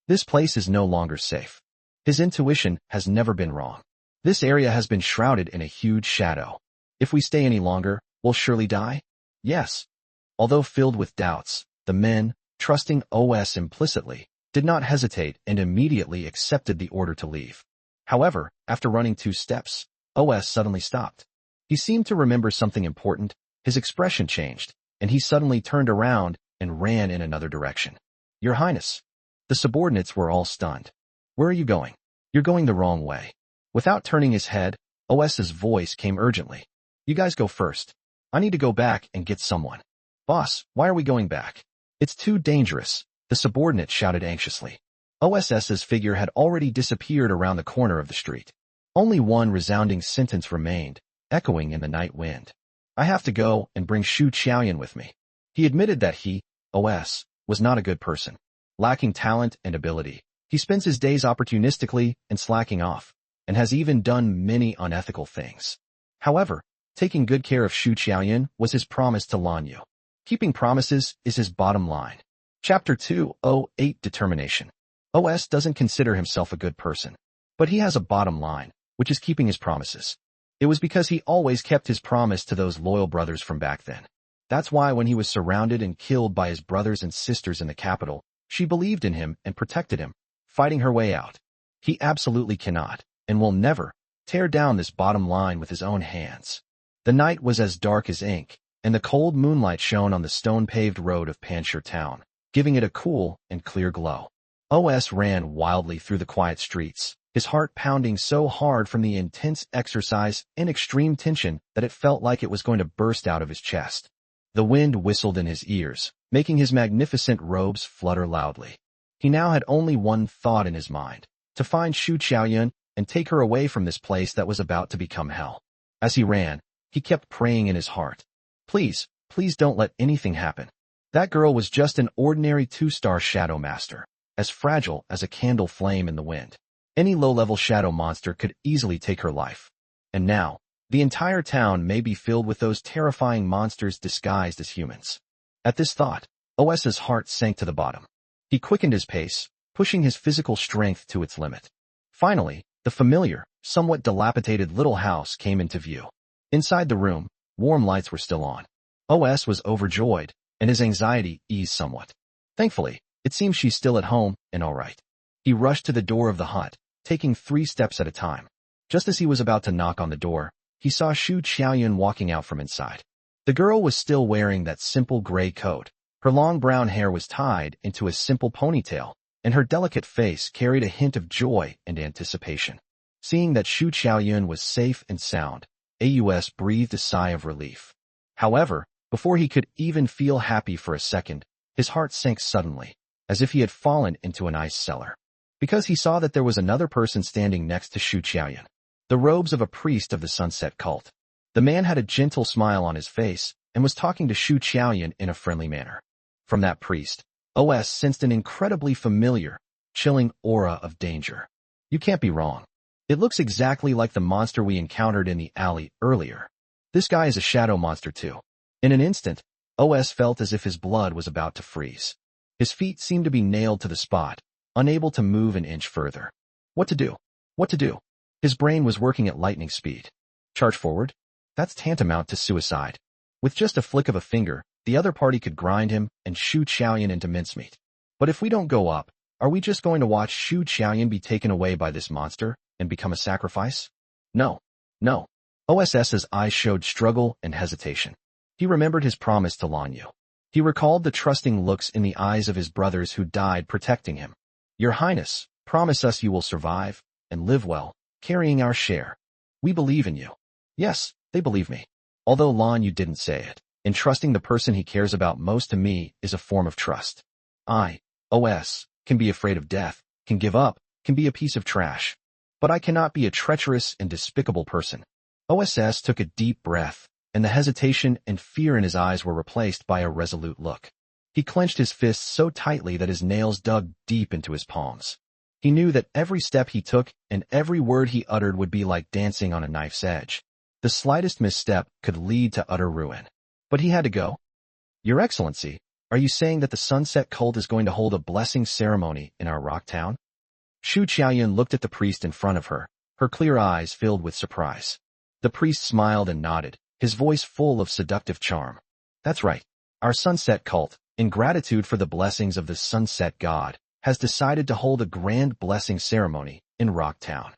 This place is no longer safe. His intuition has never been wrong. This area has been shrouded in a huge shadow. If we stay any longer, we'll surely die? Yes. Although filled with doubts, the men, trusting OS implicitly, did not hesitate and immediately accepted the order to leave. However, after running 2 steps, OS suddenly stopped. He seemed to remember something important, his expression changed, and he suddenly turned around and ran in another direction. Your Highness. The subordinates were all stunned. Where are you going? You're going the wrong way. Without turning his head, OS's voice came urgently. You guys go first. I need to go back and get someone. Boss, why are we going back? It's too dangerous, the subordinate shouted anxiously. OSS's figure had already disappeared around the corner of the street. Only one resounding sentence remained, echoing in the night wind. I have to go and bring Shu Qiaoyan with me. He admitted that he, OS, was not a good person. Lacking talent and ability, he spends his days opportunistically and slacking off, and has even done many unethical things. However, taking good care of Shu Qiaoyan was his promise to Lan Yu. Keeping promises is his bottom line. Chapter 208 Determination. OS doesn't consider himself a good person, but he has a bottom line, which is keeping his promises. It was because he always kept his promise to those loyal brothers from back then. That's why when he was surrounded and killed by his brothers and sisters in the capital, she believed in him and protected him, fighting her way out. He absolutely cannot, and will never, tear down this bottom line with his own hands. The night was as dark as ink, and the cold moonlight shone on the stone-paved road of Panjshir town, giving it a cool and clear glow. OS ran wildly through the quiet streets, his heart pounding so hard from the intense exercise and extreme tension that it felt like it was going to burst out of his chest. The wind whistled in his ears, making his magnificent robes flutter loudly. He now had only one thought in his mind, to find Xu Qiaoyun and take her away from this place that was about to become hell. As he ran, he kept praying in his heart. Please, please don't let anything happen. That girl was just an ordinary 2-star shadow master, as fragile as a candle flame in the wind. Any low-level shadow monster could easily take her life. And now, the entire town may be filled with those terrifying monsters disguised as humans. At this thought, OS's heart sank to the bottom. He quickened his pace, pushing his physical strength to its limit. Finally, the familiar, somewhat dilapidated little house came into view. Inside the room, warm lights were still on. OS was overjoyed, and his anxiety eased somewhat. Thankfully, it seems she's still at home and all right. He rushed to the door of the hut, taking 3 steps at a time. Just as he was about to knock on the door, he saw Xu Qiaoyun walking out from inside. The girl was still wearing that simple gray coat. Her long brown hair was tied into a simple ponytail, and her delicate face carried a hint of joy and anticipation. Seeing that Xu Qiaoyun was safe and sound, AUS breathed a sigh of relief. However, before he could even feel happy for a second, his heart sank suddenly, as if he had fallen into an ice cellar. Because he saw that there was another person standing next to Xu Qiaoyun, the robes of a priest of the sunset cult. The man had a gentle smile on his face and was talking to Xu Qiaoyun in a friendly manner. From that priest, OS sensed an incredibly familiar, chilling aura of danger. You can't be wrong. It looks exactly like the monster we encountered in the alley earlier. This guy is a shadow monster too. In an instant, OS felt as if his blood was about to freeze. His feet seemed to be nailed to the spot, unable to move an inch further. What to do? What to do? His brain was working at lightning speed. Charge forward? That's tantamount to suicide. With just a flick of a finger, the other party could grind him and Xu Qiaoyun into mincemeat. But if we don't go up, are we just going to watch Xu Qiaoyun be taken away by this monster and become a sacrifice? No. No. OSS's eyes showed struggle and hesitation. He remembered his promise to Lan Yu. He recalled the trusting looks in the eyes of his brothers who died protecting him. Your Highness, promise us you will survive and live well, carrying our share. We believe in you. Yes, they believe me. Although Lan Yu didn't say it, entrusting the person he cares about most to me is a form of trust. I, OS, can be afraid of death, can give up, can be a piece of trash. But I cannot be a treacherous and despicable person. OSS took a deep breath, and the hesitation and fear in his eyes were replaced by a resolute look. He clenched his fists so tightly that his nails dug deep into his palms. He knew that every step he took and every word he uttered would be like dancing on a knife's edge. The slightest misstep could lead to utter ruin. But he had to go. Your Excellency, are you saying that the Sunset Cult is going to hold a blessing ceremony in our rock town? Xu Qiaoyun looked at the priest in front of her, her clear eyes filled with surprise. The priest smiled and nodded, his voice full of seductive charm. That's right. Our Sunset Cult, in gratitude for the blessings of the Sunset God, has decided to hold a grand blessing ceremony in Rock Town.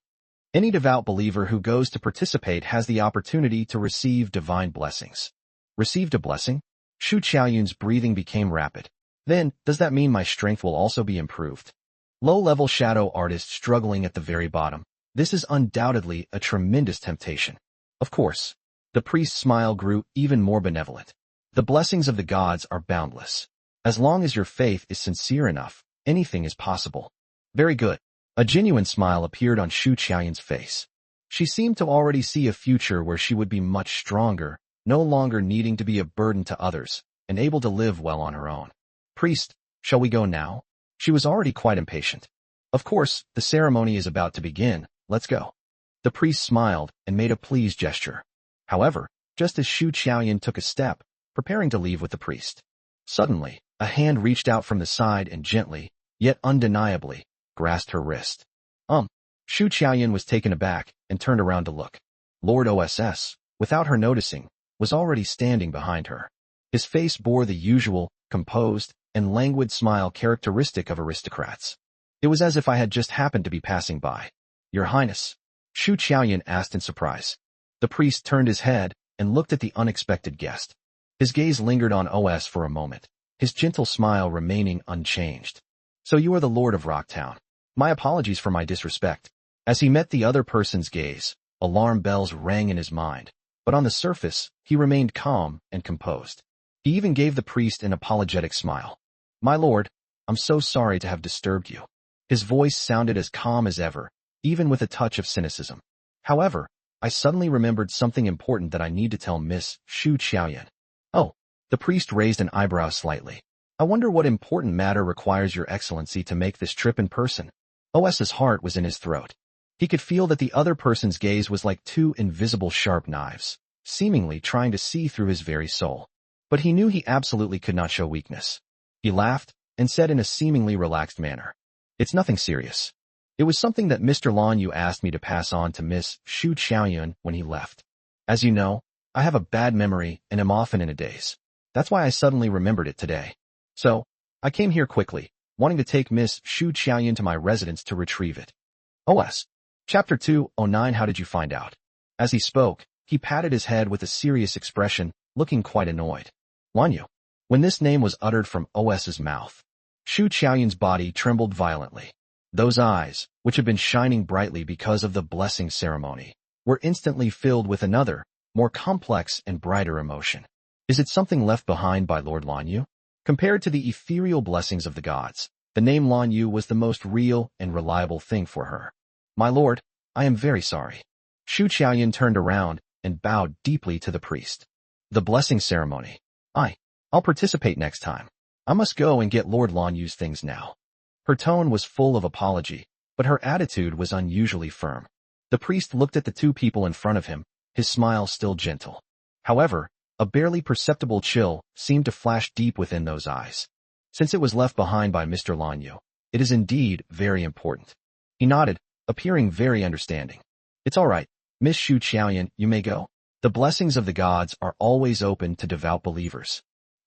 Any devout believer who goes to participate has the opportunity to receive divine blessings. Received a blessing? Xu Qiaoyun's breathing became rapid. Then, does that mean my strength will also be improved? Low-level shadow artist struggling at the very bottom. This is undoubtedly a tremendous temptation. Of course. The priest's smile grew even more benevolent. The blessings of the gods are boundless. As long as your faith is sincere enough, anything is possible. Very good. A genuine smile appeared on Xu Qiaoyun's face. She seemed to already see a future where she would be much stronger, no longer needing to be a burden to others, and able to live well on her own. Priest, shall we go now? She was already quite impatient. Of course, the ceremony is about to begin, let's go. The priest smiled and made a pleased gesture. However, just as Xu Qiaoyun took a step, preparing to leave with the priest, suddenly, a hand reached out from the side and gently, yet undeniably, grasped her wrist. Xu Qiaoyun was taken aback and turned around to look. Lord OSS, without her noticing, was already standing behind her. His face bore the usual, composed, and languid smile characteristic of aristocrats. It was as if I had just happened to be passing by. Your Highness, Shu Qiaoyan asked in surprise. The priest turned his head and looked at the unexpected guest. His gaze lingered on OS for a moment, his gentle smile remaining unchanged. So you are the Lord of Rocktown. My apologies for my disrespect. As he met the other person's gaze, alarm bells rang in his mind, but on the surface, he remained calm and composed. He even gave the priest an apologetic smile. My lord, I'm so sorry to have disturbed you. His voice sounded as calm as ever, even with a touch of cynicism. However, I suddenly remembered something important that I need to tell Miss Shu Qiaoyan. Oh, the priest raised an eyebrow slightly. I wonder what important matter requires your excellency to make this trip in person. OS's heart was in his throat. He could feel that the other person's gaze was like two invisible sharp knives, seemingly trying to see through his very soul. But he knew he absolutely could not show weakness. He laughed and said in a seemingly relaxed manner, It's nothing serious. It was something that Mr. Lan Yu asked me to pass on to Miss Shu Qiaoyan when he left. As you know, I have a bad memory and am often in a daze. That's why I suddenly remembered it today. So, I came here quickly, wanting to take Miss Shu Qiaoyan to my residence to retrieve it. OS. Chapter 209 How did you find out? As he spoke, he patted his head with a serious expression, looking quite annoyed. Lan Yu. When this name was uttered from OS's mouth, Shu Qiaoyan's body trembled violently. Those eyes, which had been shining brightly because of the blessing ceremony, were instantly filled with another, more complex and brighter emotion. Is it something left behind by Lord Lan Yu? Compared to the ethereal blessings of the gods, the name Lan Yu was the most real and reliable thing for her. My lord, I am very sorry. Shu Qiaoyan turned around and bowed deeply to the priest. The blessing ceremony. I'll participate next time. I must go and get Lord Lan Yu's things now. Her tone was full of apology, but her attitude was unusually firm. The priest looked at the two people in front of him, his smile still gentle. However, a barely perceptible chill seemed to flash deep within those eyes. Since it was left behind by Mr. Lan Yu, it is indeed very important. He nodded, appearing very understanding. It's all right, Miss Shu Qiaoyan, you may go. The blessings of the gods are always open to devout believers.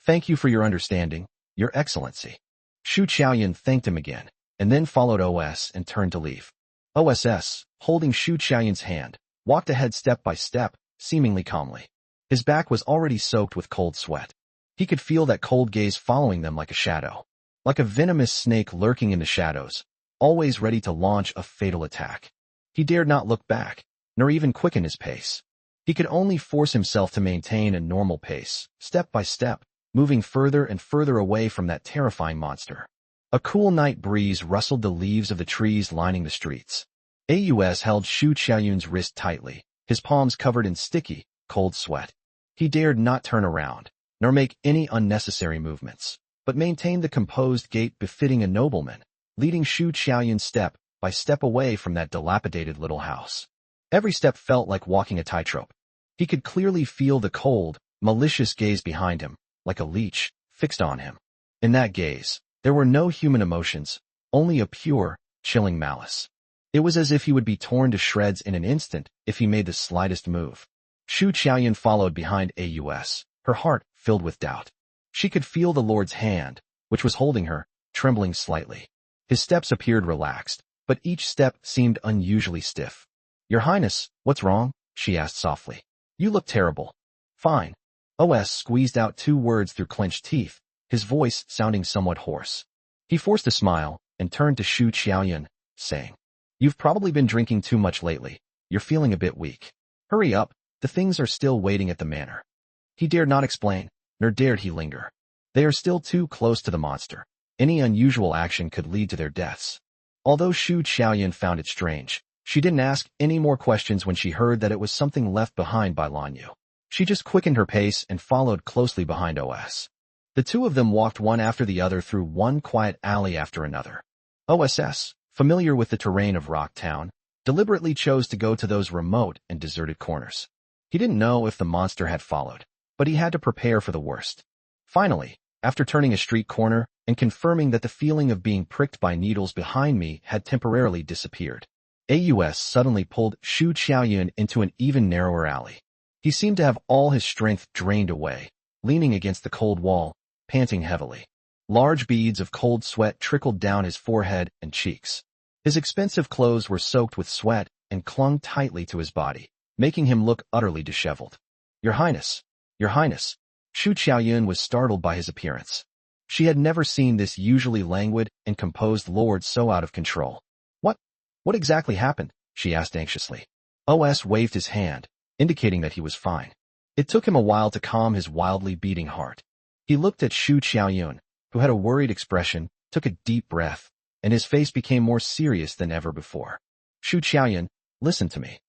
Thank you for your understanding, Your Excellency. Shu Qiaoyan thanked him again, and then followed OS and turned to leave. OSS, holding Shu Qiaoyan's hand, walked ahead step by step, seemingly calmly. His back was already soaked with cold sweat. He could feel that cold gaze following them like a shadow. Like a venomous snake lurking in the shadows, always ready to launch a fatal attack. He dared not look back, nor even quicken his pace. He could only force himself to maintain a normal pace, step by step, moving further and further away from that terrifying monster. A cool night breeze rustled the leaves of the trees lining the streets. AUS held Shu Qiaoyan's wrist tightly, his palms covered in sticky, cold sweat. He dared not turn around, nor make any unnecessary movements, but maintained the composed gait befitting a nobleman, leading Shu Qiaoyan step by step away from that dilapidated little house. Every step felt like walking a tightrope. He could clearly feel the cold, malicious gaze behind him, like a leech, fixed on him. In that gaze, there were no human emotions, only a pure, chilling malice. It was as if he would be torn to shreds in an instant if he made the slightest move. Shu Qiaoyan followed behind AUS, her heart filled with doubt. She could feel the Lord's hand, which was holding her, trembling slightly. His steps appeared relaxed, but each step seemed unusually stiff. Your Highness, what's wrong? She asked softly. You look terrible. Fine. OS squeezed out 2 words through clenched teeth, his voice sounding somewhat hoarse. He forced a smile and turned to Shu Qiaoyan, saying, You've probably been drinking too much lately. You're feeling a bit weak. Hurry up, the things are still waiting at the manor. He dared not explain, nor dared he linger. They are still too close to the monster. Any unusual action could lead to their deaths. Although Shu Qiaoyan found it strange, she didn't ask any more questions when she heard that it was something left behind by Lan Yu. She just quickened her pace and followed closely behind OS. The two of them walked one after the other through one quiet alley after another. OSS, familiar with the terrain of Rocktown, deliberately chose to go to those remote and deserted corners. He didn't know if the monster had followed, but he had to prepare for the worst. Finally, after turning a street corner and confirming that the feeling of being pricked by needles behind me had temporarily disappeared, AUS suddenly pulled Shu Qiaoyan into an even narrower alley. He seemed to have all his strength drained away, leaning against the cold wall, panting heavily. Large beads of cold sweat trickled down his forehead and cheeks. His expensive clothes were soaked with sweat and clung tightly to his body, making him look utterly disheveled. Your Highness, Your Highness. Shu Qiaoyun was startled by his appearance. She had never seen this usually languid and composed lord so out of control. What exactly happened? She asked anxiously. OS waved his hand, indicating that he was fine. It took him a while to calm his wildly beating heart. He looked at Shu Qiaoyun, who had a worried expression, took a deep breath, and his face became more serious than ever before. Shu Qiaoyun, listen to me.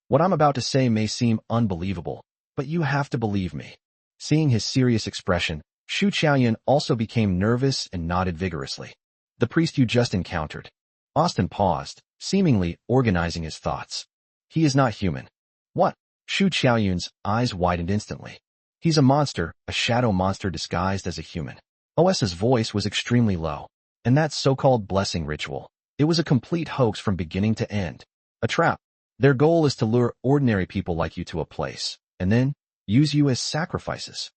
What I'm about to say may seem unbelievable, but you have to believe me. Seeing his serious expression, Shu Qiaoyun also became nervous and nodded vigorously. The priest you just encountered. Austin paused, seemingly organizing his thoughts. He is not human. What? Shu Qiaoyun's eyes widened instantly. He's a monster, a shadow monster disguised as a human. OS's voice was extremely low. And that so-called blessing ritual. It was a complete hoax from beginning to end. A trap. Their goal is to lure ordinary people like you to a place, and then use you as sacrifices.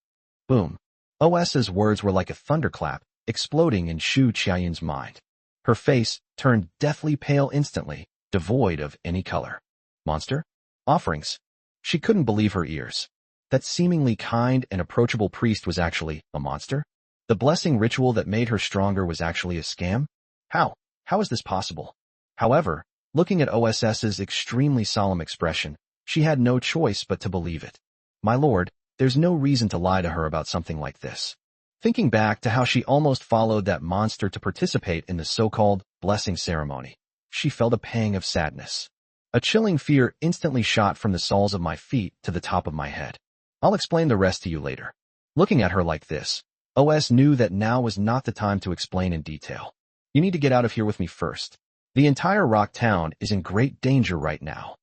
Boom. OS's words were like a thunderclap, exploding in Shu Qiaoyun's mind. Her face turned deathly pale instantly, devoid of any color. Monster? Offerings? She couldn't believe her ears. That seemingly kind and approachable priest was actually a monster? The blessing ritual that made her stronger was actually a scam? How? How is this possible? However, looking at OSS's extremely solemn expression, she had no choice but to believe it. My lord, there's no reason to lie to her about something like this. Thinking back to how she almost followed that monster to participate in the so-called blessing ceremony, she felt a pang of sadness. A chilling fear instantly shot from the soles of my feet to the top of my head. I'll explain the rest to you later. Looking at her like this, OS knew that now was not the time to explain in detail. You need to get out of here with me first. The entire rock town is in great danger right now.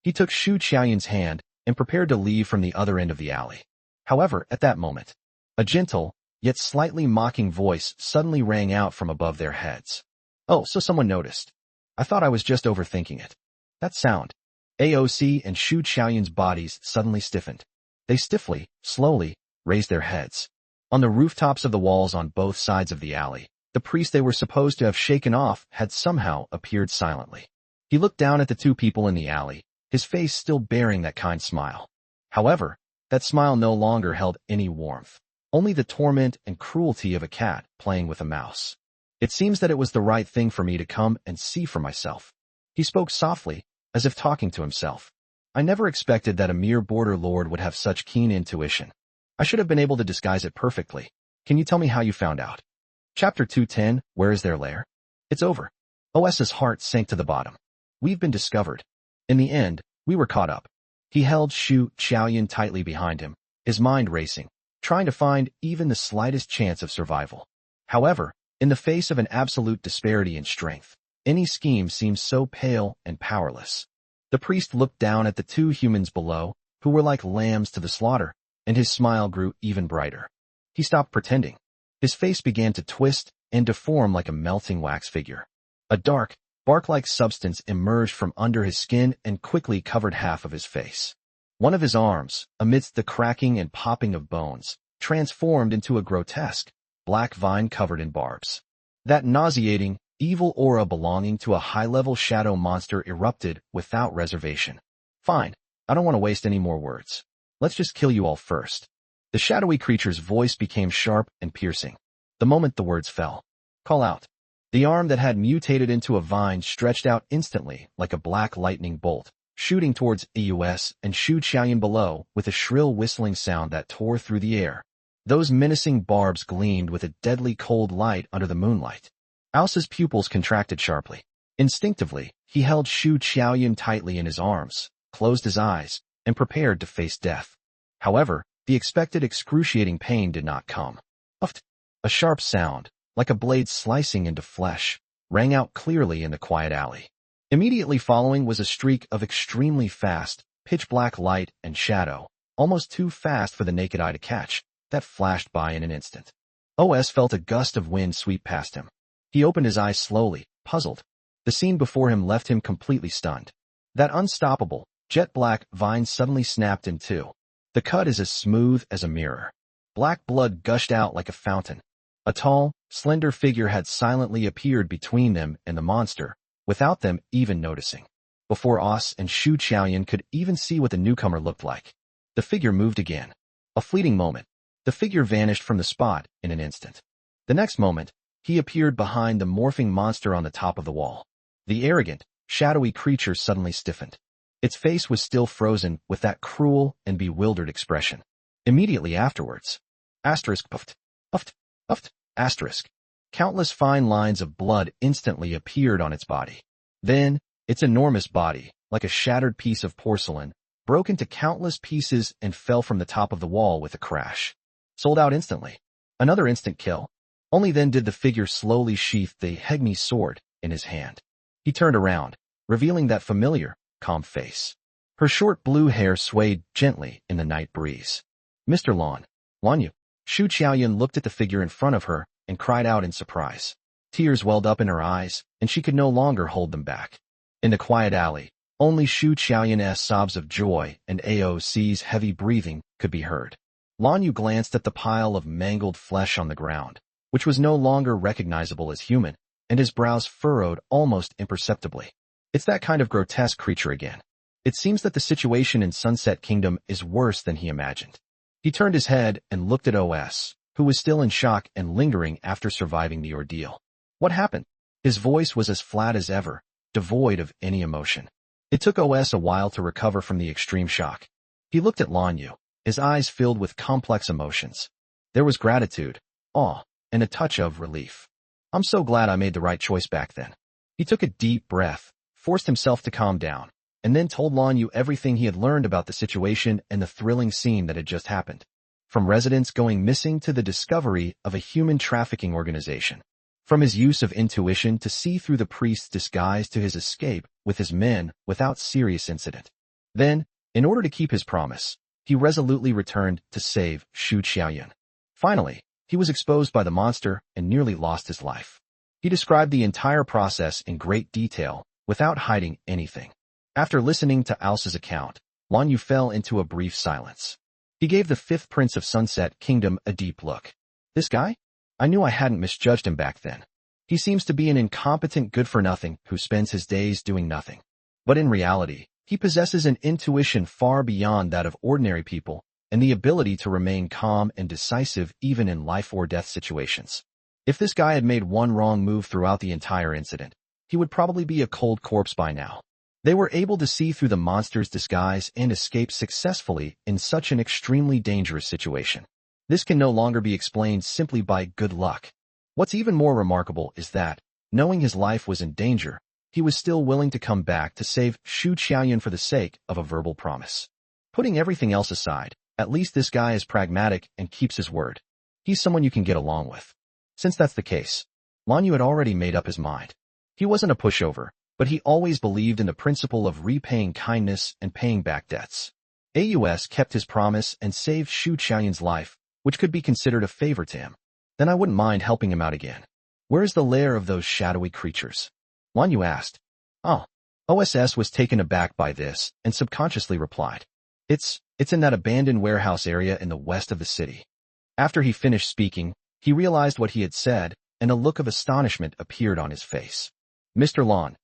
He took Shu Qiaoyun's hand and prepared to leave from the other end of the alley. However, at that moment, a gentle, yet slightly mocking voice suddenly rang out from above their heads. Oh, so someone noticed. I thought I was just overthinking it. That sound. AOC and Shu Qiaoyun's bodies suddenly stiffened. They stiffly, slowly, raised their heads. On the rooftops of the walls on both sides of the alley, the priest they were supposed to have shaken off had somehow appeared silently. He looked down at the two people in the alley, his face still bearing that kind smile. However, that smile no longer held any warmth. Only the torment and cruelty of a cat playing with a mouse. It seems that it was the right thing for me to come and see for myself. He spoke softly, as if talking to himself. I never expected that a mere border lord would have such keen intuition. I should have been able to disguise it perfectly. Can you tell me how you found out? Chapter 210, Where is their lair? It's over. OS's heart sank to the bottom. We've been discovered. In the end, we were caught up. He held Shu Qiaoyun tightly behind him, his mind racing, trying to find even the slightest chance of survival. However, in the face of an absolute disparity in strength, any scheme seemed so pale and powerless. The priest looked down at the two humans below, who were like lambs to the slaughter, and his smile grew even brighter. He stopped pretending. His face began to twist and deform like a melting wax figure. A dark, bark-like substance emerged from under his skin and quickly covered half of his face. One of his arms, amidst the cracking and popping of bones, transformed into a grotesque, black vine covered in barbs. That nauseating, evil aura belonging to a high-level shadow monster erupted without reservation. Fine, I don't want to waste any more words. Let's just kill you all first. The shadowy creature's voice became sharp and piercing. The moment the words fell. Call out. The arm that had mutated into a vine stretched out instantly like a black lightning bolt, shooting towards AUS and Shu Qiaoyun below with a shrill whistling sound that tore through the air. Those menacing barbs gleamed with a deadly cold light under the moonlight. Alsa's pupils contracted sharply. Instinctively, he held Shu Qiaoyun tightly in his arms, closed his eyes, and prepared to face death. However, the expected excruciating pain did not come. Uft! A sharp sound, like a blade slicing into flesh, rang out clearly in the quiet alley. Immediately following was a streak of extremely fast, pitch-black light and shadow, almost too fast for the naked eye to catch, that flashed by in an instant. OS felt a gust of wind sweep past him. He opened his eyes slowly, puzzled. The scene before him left him completely stunned. That unstoppable, jet-black vine suddenly snapped in two. The cut is as smooth as a mirror. Black blood gushed out like a fountain. A tall, slender figure had silently appeared between them and the monster, without them even noticing. Before Os and Shu Qiaoyan could even see what the newcomer looked like, the figure moved again. A fleeting moment, the figure vanished from the spot in an instant. The next moment, he appeared behind the morphing monster on the top of the wall. The arrogant, shadowy creature suddenly stiffened. Its face was still frozen with that cruel and bewildered expression. Immediately afterwards, puffed, puffed, puffed, countless fine lines of blood instantly appeared on its body. Then, its enormous body, like a shattered piece of porcelain, broke into countless pieces and fell from the top of the wall with a crash. Sold out instantly. Another instant kill. Only then did the figure slowly sheath the Hegmi sword in his hand. He turned around, revealing that familiar, calm face. Her short blue hair swayed gently in the night breeze. Mr. Lan Yu. Shu Qiaoyan looked at the figure in front of her and cried out in surprise. Tears welled up in her eyes, and she could no longer hold them back. In the quiet alley, only Shu Qiaoyan's sobs of joy and AOC's heavy breathing could be heard. Lan Yu glanced at the pile of mangled flesh on the ground, which was no longer recognizable as human, and his brows furrowed almost imperceptibly. It's that kind of grotesque creature again. It seems that the situation in Sunset Kingdom is worse than he imagined. He turned his head and looked at OS, who was still in shock and lingering after surviving the ordeal. What happened? His voice was as flat as ever, devoid of any emotion. It took OS a while to recover from the extreme shock. He looked at Lan Yu, his eyes filled with complex emotions. There was gratitude, awe, and a touch of relief. I'm so glad I made the right choice back then. He took a deep breath, forced himself to calm down, and then told Lan Yu everything he had learned about the situation and the thrilling scene that had just happened. From residents going missing to the discovery of a human trafficking organization. From his use of intuition to see through the priest's disguise to his escape with his men without serious incident. Then, in order to keep his promise, he resolutely returned to save Shu Qiaoyan. Finally, he was exposed by the monster and nearly lost his life. He described the entire process in great detail, without hiding anything. After listening to Alsa's account, Lan Yu fell into a brief silence. He gave the fifth prince of Sunset Kingdom a deep look. This guy? I knew I hadn't misjudged him back then. He seems to be an incompetent good-for-nothing who spends his days doing nothing. But in reality, he possesses an intuition far beyond that of ordinary people and the ability to remain calm and decisive even in life-or-death situations. If this guy had made one wrong move throughout the entire incident, he would probably be a cold corpse by now. They were able to see through the monster's disguise and escape successfully in such an extremely dangerous situation. This can no longer be explained simply by good luck. What's even more remarkable is that, knowing his life was in danger, he was still willing to come back to save Shu Qiaoyan for the sake of a verbal promise. Putting everything else aside, at least this guy is pragmatic and keeps his word. He's someone you can get along with. Since that's the case, Lan Yu had already made up his mind. He wasn't a pushover, but he always believed in the principle of repaying kindness and paying back debts. AUS kept his promise and saved Shu Qiaoyan's life, which could be considered a favor to him. Then I wouldn't mind helping him out again. Where is the lair of those shadowy creatures? Lan Yu asked. OSS was taken aback by this and subconsciously replied. It's in that abandoned warehouse area in the west of the city. After he finished speaking, he realized what he had said, and a look of astonishment appeared on his face. Mr. Lan,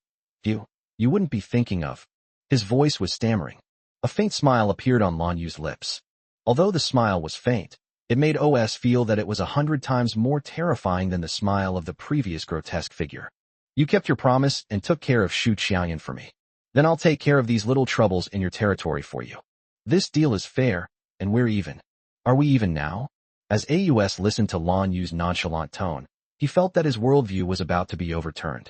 you wouldn't be thinking of. His voice was stammering. A faint smile appeared on Lan Yu's lips. Although the smile was faint, it made OS feel that it was 100 times more terrifying than the smile of the previous grotesque figure. You kept your promise and took care of Shu Qiaoyan for me. Then I'll take care of these little troubles in your territory for you. This deal is fair, and we're even. Are we even now? As AUS listened to Lan Yu's nonchalant tone, he felt that his worldview was about to be overturned.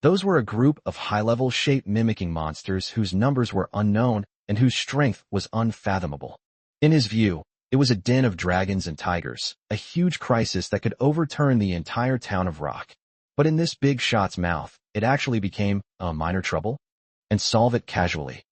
Those were a group of high-level shape-mimicking monsters whose numbers were unknown and whose strength was unfathomable. In his view, it was a den of dragons and tigers, a huge crisis that could overturn the entire town of Rock. But in this big shot's mouth, it actually became a minor trouble, and solve it casually.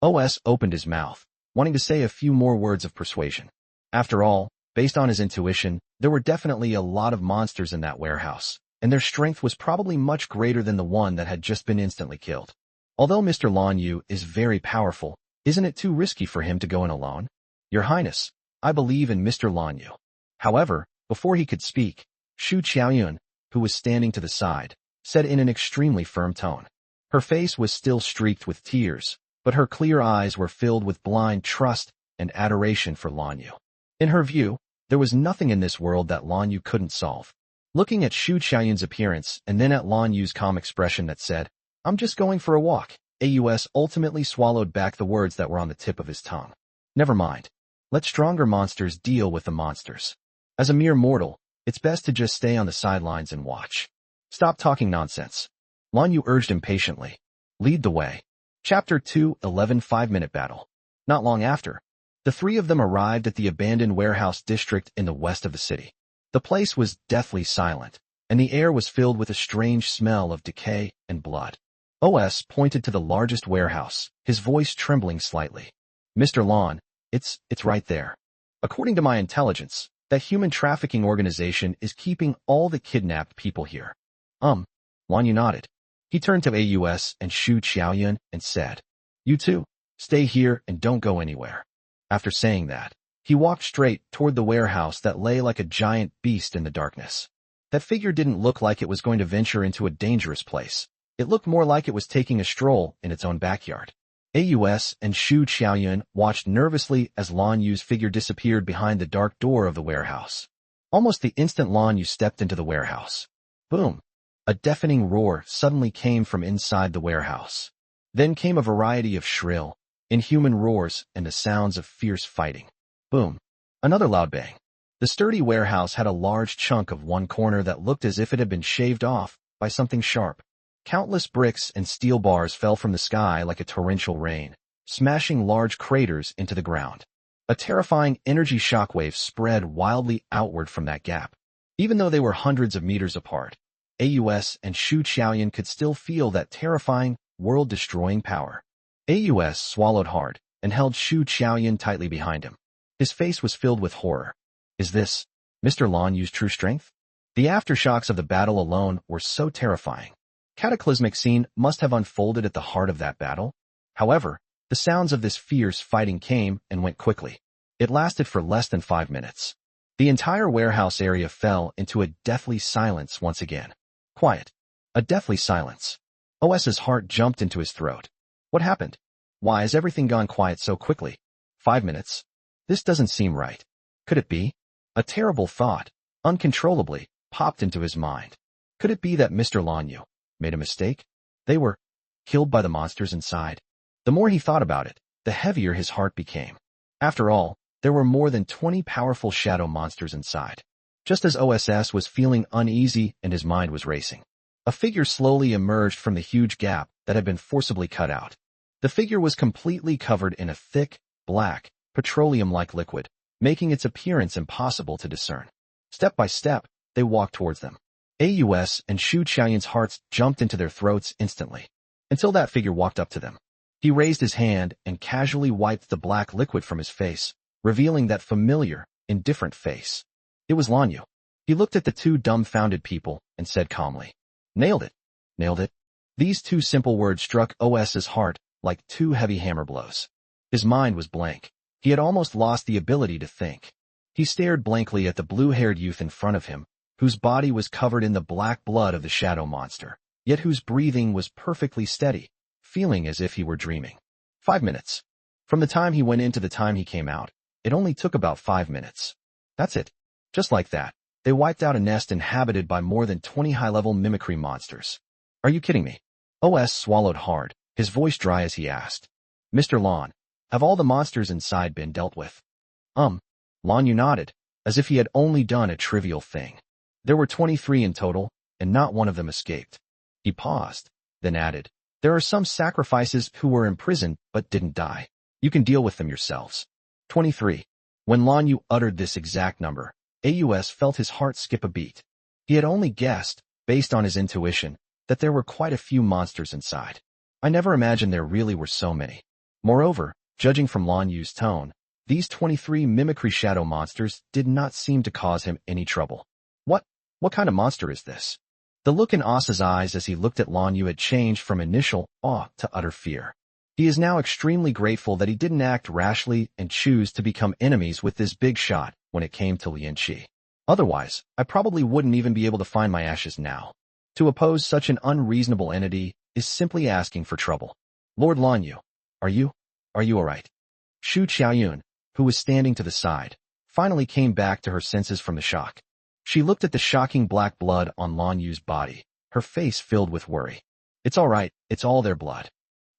OS opened his mouth, wanting to say a few more words of persuasion. After all, based on his intuition, there were definitely a lot of monsters in that warehouse, and their strength was probably much greater than the one that had just been instantly killed. Although Mr. Lan Yu is very powerful, isn't it too risky for him to go in alone? Your Highness, I believe in Mr. Lan Yu. However, before he could speak, Shu Qiaoyun, who was standing to the side, said in an extremely firm tone. Her face was still streaked with tears, but her clear eyes were filled with blind trust and adoration for Lan Yu. In her view, there was nothing in this world that Lan Yu couldn't solve. Looking at Shu Qiaoyun's appearance and then at Lan Yu's calm expression that said, "I'm just going for a walk," Aus ultimately swallowed back the words that were on the tip of his tongue. Never mind. Let stronger monsters deal with the monsters. As a mere mortal, it's best to just stay on the sidelines and watch. Stop talking nonsense. Lan Yu urged impatiently. Lead the way. Chapter 2, 11 5-minute battle. Not long after, the three of them arrived at the abandoned warehouse district in the west of the city. The place was deathly silent, and the air was filled with a strange smell of decay and blood. Os pointed to the largest warehouse, his voice trembling slightly. Mr. Lan, it's right there. According to my intelligence, that human trafficking organization is keeping all the kidnapped people here. Lan Yu nodded. He turned to Aus and Shu Qiaoyun and said, "You two, stay here and don't go anywhere." After saying that, he walked straight toward the warehouse that lay like a giant beast in the darkness. That figure didn't look like it was going to venture into a dangerous place. It looked more like it was taking a stroll in its own backyard. Aus and Shu Qiaoyun watched nervously as Lan Yu's figure disappeared behind the dark door of the warehouse. Almost the instant Lan Yu stepped into the warehouse. Boom! A deafening roar suddenly came from inside the warehouse. Then came a variety of shrill, inhuman roars and the sounds of fierce fighting. Boom! Another loud bang. The sturdy warehouse had a large chunk of one corner that looked as if it had been shaved off by something sharp. Countless bricks and steel bars fell from the sky like a torrential rain, smashing large craters into the ground. A terrifying energy shockwave spread wildly outward from that gap. Even though they were hundreds of meters apart, Aus and Shu Qiaoyun could still feel that terrifying, world-destroying power. Aus swallowed hard and held Shu Qiaoyun tightly behind him. His face was filled with horror. Is this Mr. Lan Yu's true strength? The aftershocks of the battle alone were so terrifying. Cataclysmic scene must have unfolded at the heart of that battle. However, the sounds of this fierce fighting came and went quickly. It lasted for less than 5 minutes. The entire warehouse area fell into a deathly silence once again. Quiet. A deathly silence. Os's heart jumped into his throat. What happened? Why has everything gone quiet so quickly? 5 minutes? This doesn't seem right. Could it be? A terrible thought, uncontrollably, popped into his mind. Could it be that Mr. Lan Yu made a mistake? They were killed by the monsters inside. The more he thought about it, the heavier his heart became. After all, there were more than 20 powerful shadow monsters inside. Just as OSS was feeling uneasy and his mind was racing, a figure slowly emerged from the huge gap that had been forcibly cut out. The figure was completely covered in a thick, black, petroleum-like liquid, making its appearance impossible to discern. Step by step, they walked towards them. Aus and Shu Qiaoyun's hearts jumped into their throats instantly, until that figure walked up to them. He raised his hand and casually wiped the black liquid from his face, revealing that familiar, indifferent face. It was Lan Yu. He looked at the two dumbfounded people and said calmly, "Nailed it. Nailed it." These two simple words struck OS's heart like two heavy hammer blows. His mind was blank. He had almost lost the ability to think. He stared blankly at the blue-haired youth in front of him, whose body was covered in the black blood of the shadow monster, yet whose breathing was perfectly steady, feeling as if he were dreaming. 5 minutes. From the time he went in to the time he came out, it only took about 5 minutes. That's it. Just like that, they wiped out a nest inhabited by more than 20 high-level mimicry monsters. Are you kidding me? Os swallowed hard, his voice dry as he asked. Mr. Lan, have all the monsters inside been dealt with? Lan Yu nodded, as if he had only done a trivial thing. There were 23 in total, and not one of them escaped. He paused, then added, there are some sacrifices who were imprisoned but didn't die. You can deal with them yourselves. 23. When Lan Yu uttered this exact number, Aus felt his heart skip a beat. He had only guessed, based on his intuition, that there were quite a few monsters inside. I never imagined there really were so many. Moreover, judging from Lan Yu's tone, these 23 mimicry shadow monsters did not seem to cause him any trouble. What kind of monster is this? The look in Asa's eyes as he looked at Lan Yu had changed from initial awe to utter fear. He is now extremely grateful that he didn't act rashly and choose to become enemies with this big shot when it came to Lian Qi. Otherwise, I probably wouldn't even be able to find my ashes now. To oppose such an unreasonable entity is simply asking for trouble. Lord Lanyu, are you alright? Shu Qiaoyun, who was standing to the side, finally came back to her senses from the shock. She looked at the shocking black blood on Lanyu's body, her face filled with worry. It's alright, it's all their blood.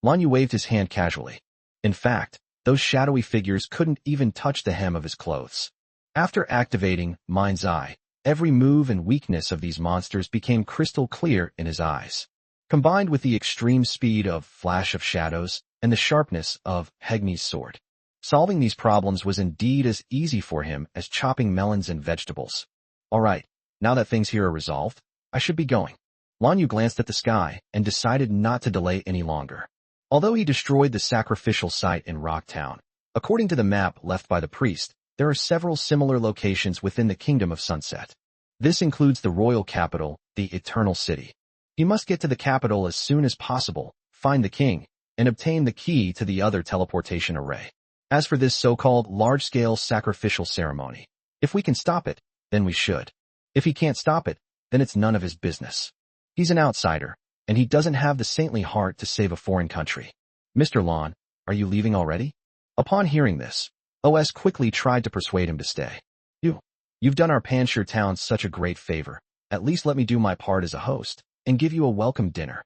Lanyu waved his hand casually. In fact, those shadowy figures couldn't even touch the hem of his clothes. After activating Mind's Eye, every move and weakness of these monsters became crystal clear in his eyes. Combined with the extreme speed of Flash of Shadows and the sharpness of Hegni's sword, solving these problems was indeed as easy for him as chopping melons and vegetables. Alright, now that things here are resolved, I should be going. Lanyu glanced at the sky and decided not to delay any longer. Although he destroyed the sacrificial site in Rocktown, according to the map left by the priest, there are several similar locations within the Kingdom of Sunset. This includes the royal capital, the Eternal City. He must get to the capital as soon as possible, find the king, and obtain the key to the other teleportation array. As for this so-called large-scale sacrificial ceremony, if we can stop it, then we should. If he can't stop it, then it's none of his business. He's an outsider, and he doesn't have the saintly heart to save a foreign country. Mr. Lan, are you leaving already? Upon hearing this, OS quickly tried to persuade him to stay. You've done our Panshir town such a great favor. At least let me do my part as a host, and give you a welcome dinner.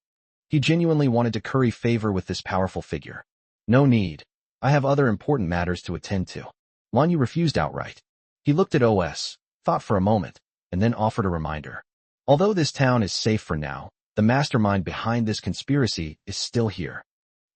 He genuinely wanted to curry favor with this powerful figure. No need. I have other important matters to attend to. Lanyu refused outright. He looked at OS, thought for a moment, and then offered a reminder. Although this town is safe for now, the mastermind behind this conspiracy is still here.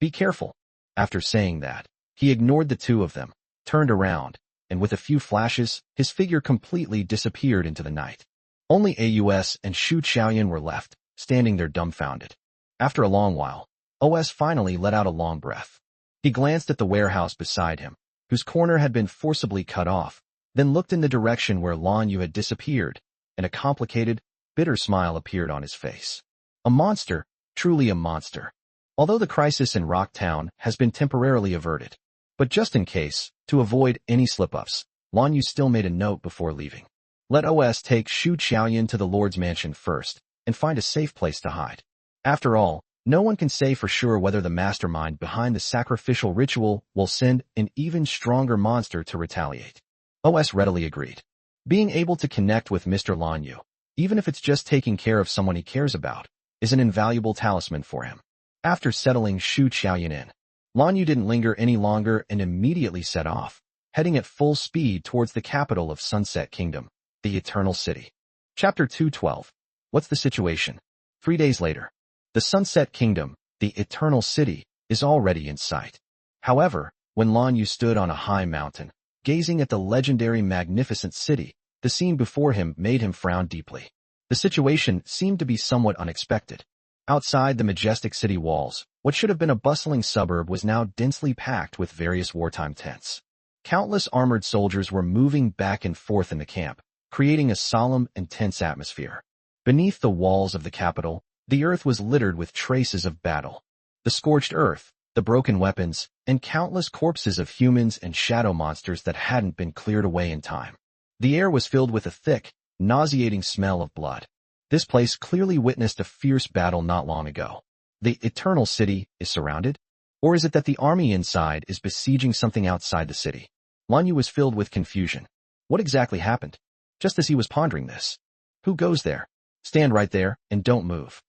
Be careful. After saying that, he ignored the two of them, turned around, and with a few flashes, his figure completely disappeared into the night. Only AUS and Shu Qiaoyun were left, standing there dumbfounded. After a long while, OS finally let out a long breath. He glanced at the warehouse beside him, whose corner had been forcibly cut off, then looked in the direction where Lanyu had disappeared, and a complicated, bitter smile appeared on his face. A monster, truly a monster. Although the crisis in Rocktown has been temporarily averted. But just in case, to avoid any slip-ups, Lanyu still made a note before leaving. Let OS take Shu Qiaoyun to the Lord's mansion first, and find a safe place to hide. After all, no one can say for sure whether the mastermind behind the sacrificial ritual will send an even stronger monster to retaliate. OS readily agreed. Being able to connect with Mr. Lanyu, even if it's just taking care of someone he cares about, is an invaluable talisman for him. After settling Shu Qiaoyun in, Lanyu didn't linger any longer and immediately set off, heading at full speed towards the capital of Sunset Kingdom, the Eternal City. Chapter 212. What's the situation? 3 days later. The Sunset Kingdom, the Eternal City, is already in sight. However, when Lanyu stood on a high mountain, gazing at the legendary magnificent city, the scene before him made him frown deeply. The situation seemed to be somewhat unexpected. Outside the majestic city walls, what should have been a bustling suburb was now densely packed with various wartime tents. Countless armored soldiers were moving back and forth in the camp, creating a solemn and tense atmosphere. Beneath the walls of the capital, the earth was littered with traces of battle. The scorched earth, the broken weapons, and countless corpses of humans and shadow monsters that hadn't been cleared away in time. The air was filled with a thick, nauseating smell of blood. This place clearly witnessed a fierce battle not long ago. The Eternal City is surrounded? Or is it that the army inside is besieging something outside the city? Lanyu was filled with confusion. What exactly happened? Just as he was pondering this. Who goes there? Stand right there, and don't move.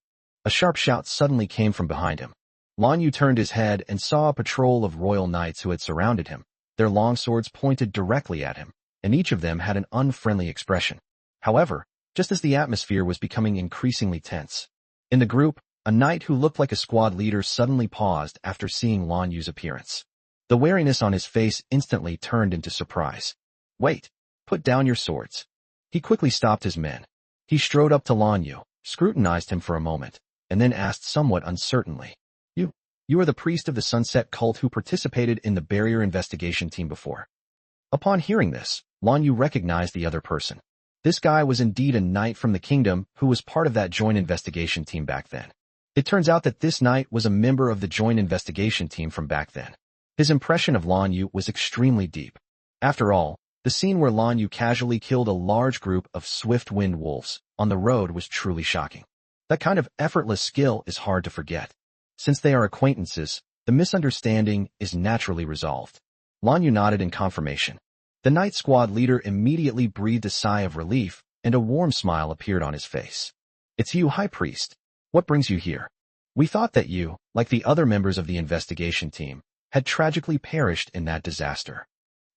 A sharp shout suddenly came from behind him. Lanyu turned his head and saw a patrol of royal knights who had surrounded him, their long swords pointed directly at him, and each of them had an unfriendly expression. However, just as the atmosphere was becoming increasingly tense, in the group, a knight who looked like a squad leader suddenly paused after seeing Lanyu's appearance. The wariness on his face instantly turned into surprise. Wait, put down your swords. He quickly stopped his men. He strode up to Lanyu, scrutinized him for a moment, and then asked somewhat uncertainly. You are the priest of the Sunset cult who participated in the barrier investigation team before. Upon hearing this, Lanyu recognized the other person. This guy was indeed a knight from the kingdom who was part of that joint investigation team back then. It turns out that this knight was a member of the joint investigation team from back then. His impression of Lan Yu was extremely deep. After all, the scene where Lan Yu casually killed a large group of swift-winged wolves on the road was truly shocking. That kind of effortless skill is hard to forget. Since they are acquaintances, the misunderstanding is naturally resolved. Lan Yu nodded in confirmation. The night squad leader immediately breathed a sigh of relief, and a warm smile appeared on his face. "It's you, High Priest. What brings you here? We thought that you, like the other members of the investigation team, had tragically perished in that disaster."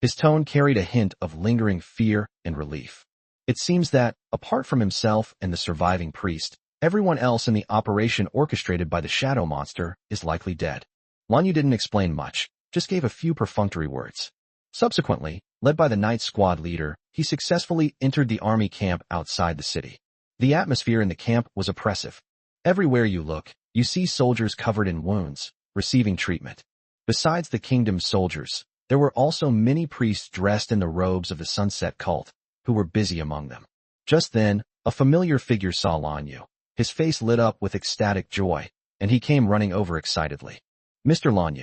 His tone carried a hint of lingering fear and relief. It seems that, apart from himself and the surviving priest, everyone else in the operation orchestrated by the shadow monster is likely dead. Lan Yu didn't explain much, just gave a few perfunctory words. Subsequently, led by the night squad leader, he successfully entered the army camp outside the city. The atmosphere in the camp was oppressive. Everywhere you look, you see soldiers covered in wounds, receiving treatment. Besides the kingdom's soldiers, there were also many priests dressed in the robes of the Sunset Cult, who were busy among them. Just then, a familiar figure saw Lan Yu. His face lit up with ecstatic joy, and he came running over excitedly. "Mr. Lan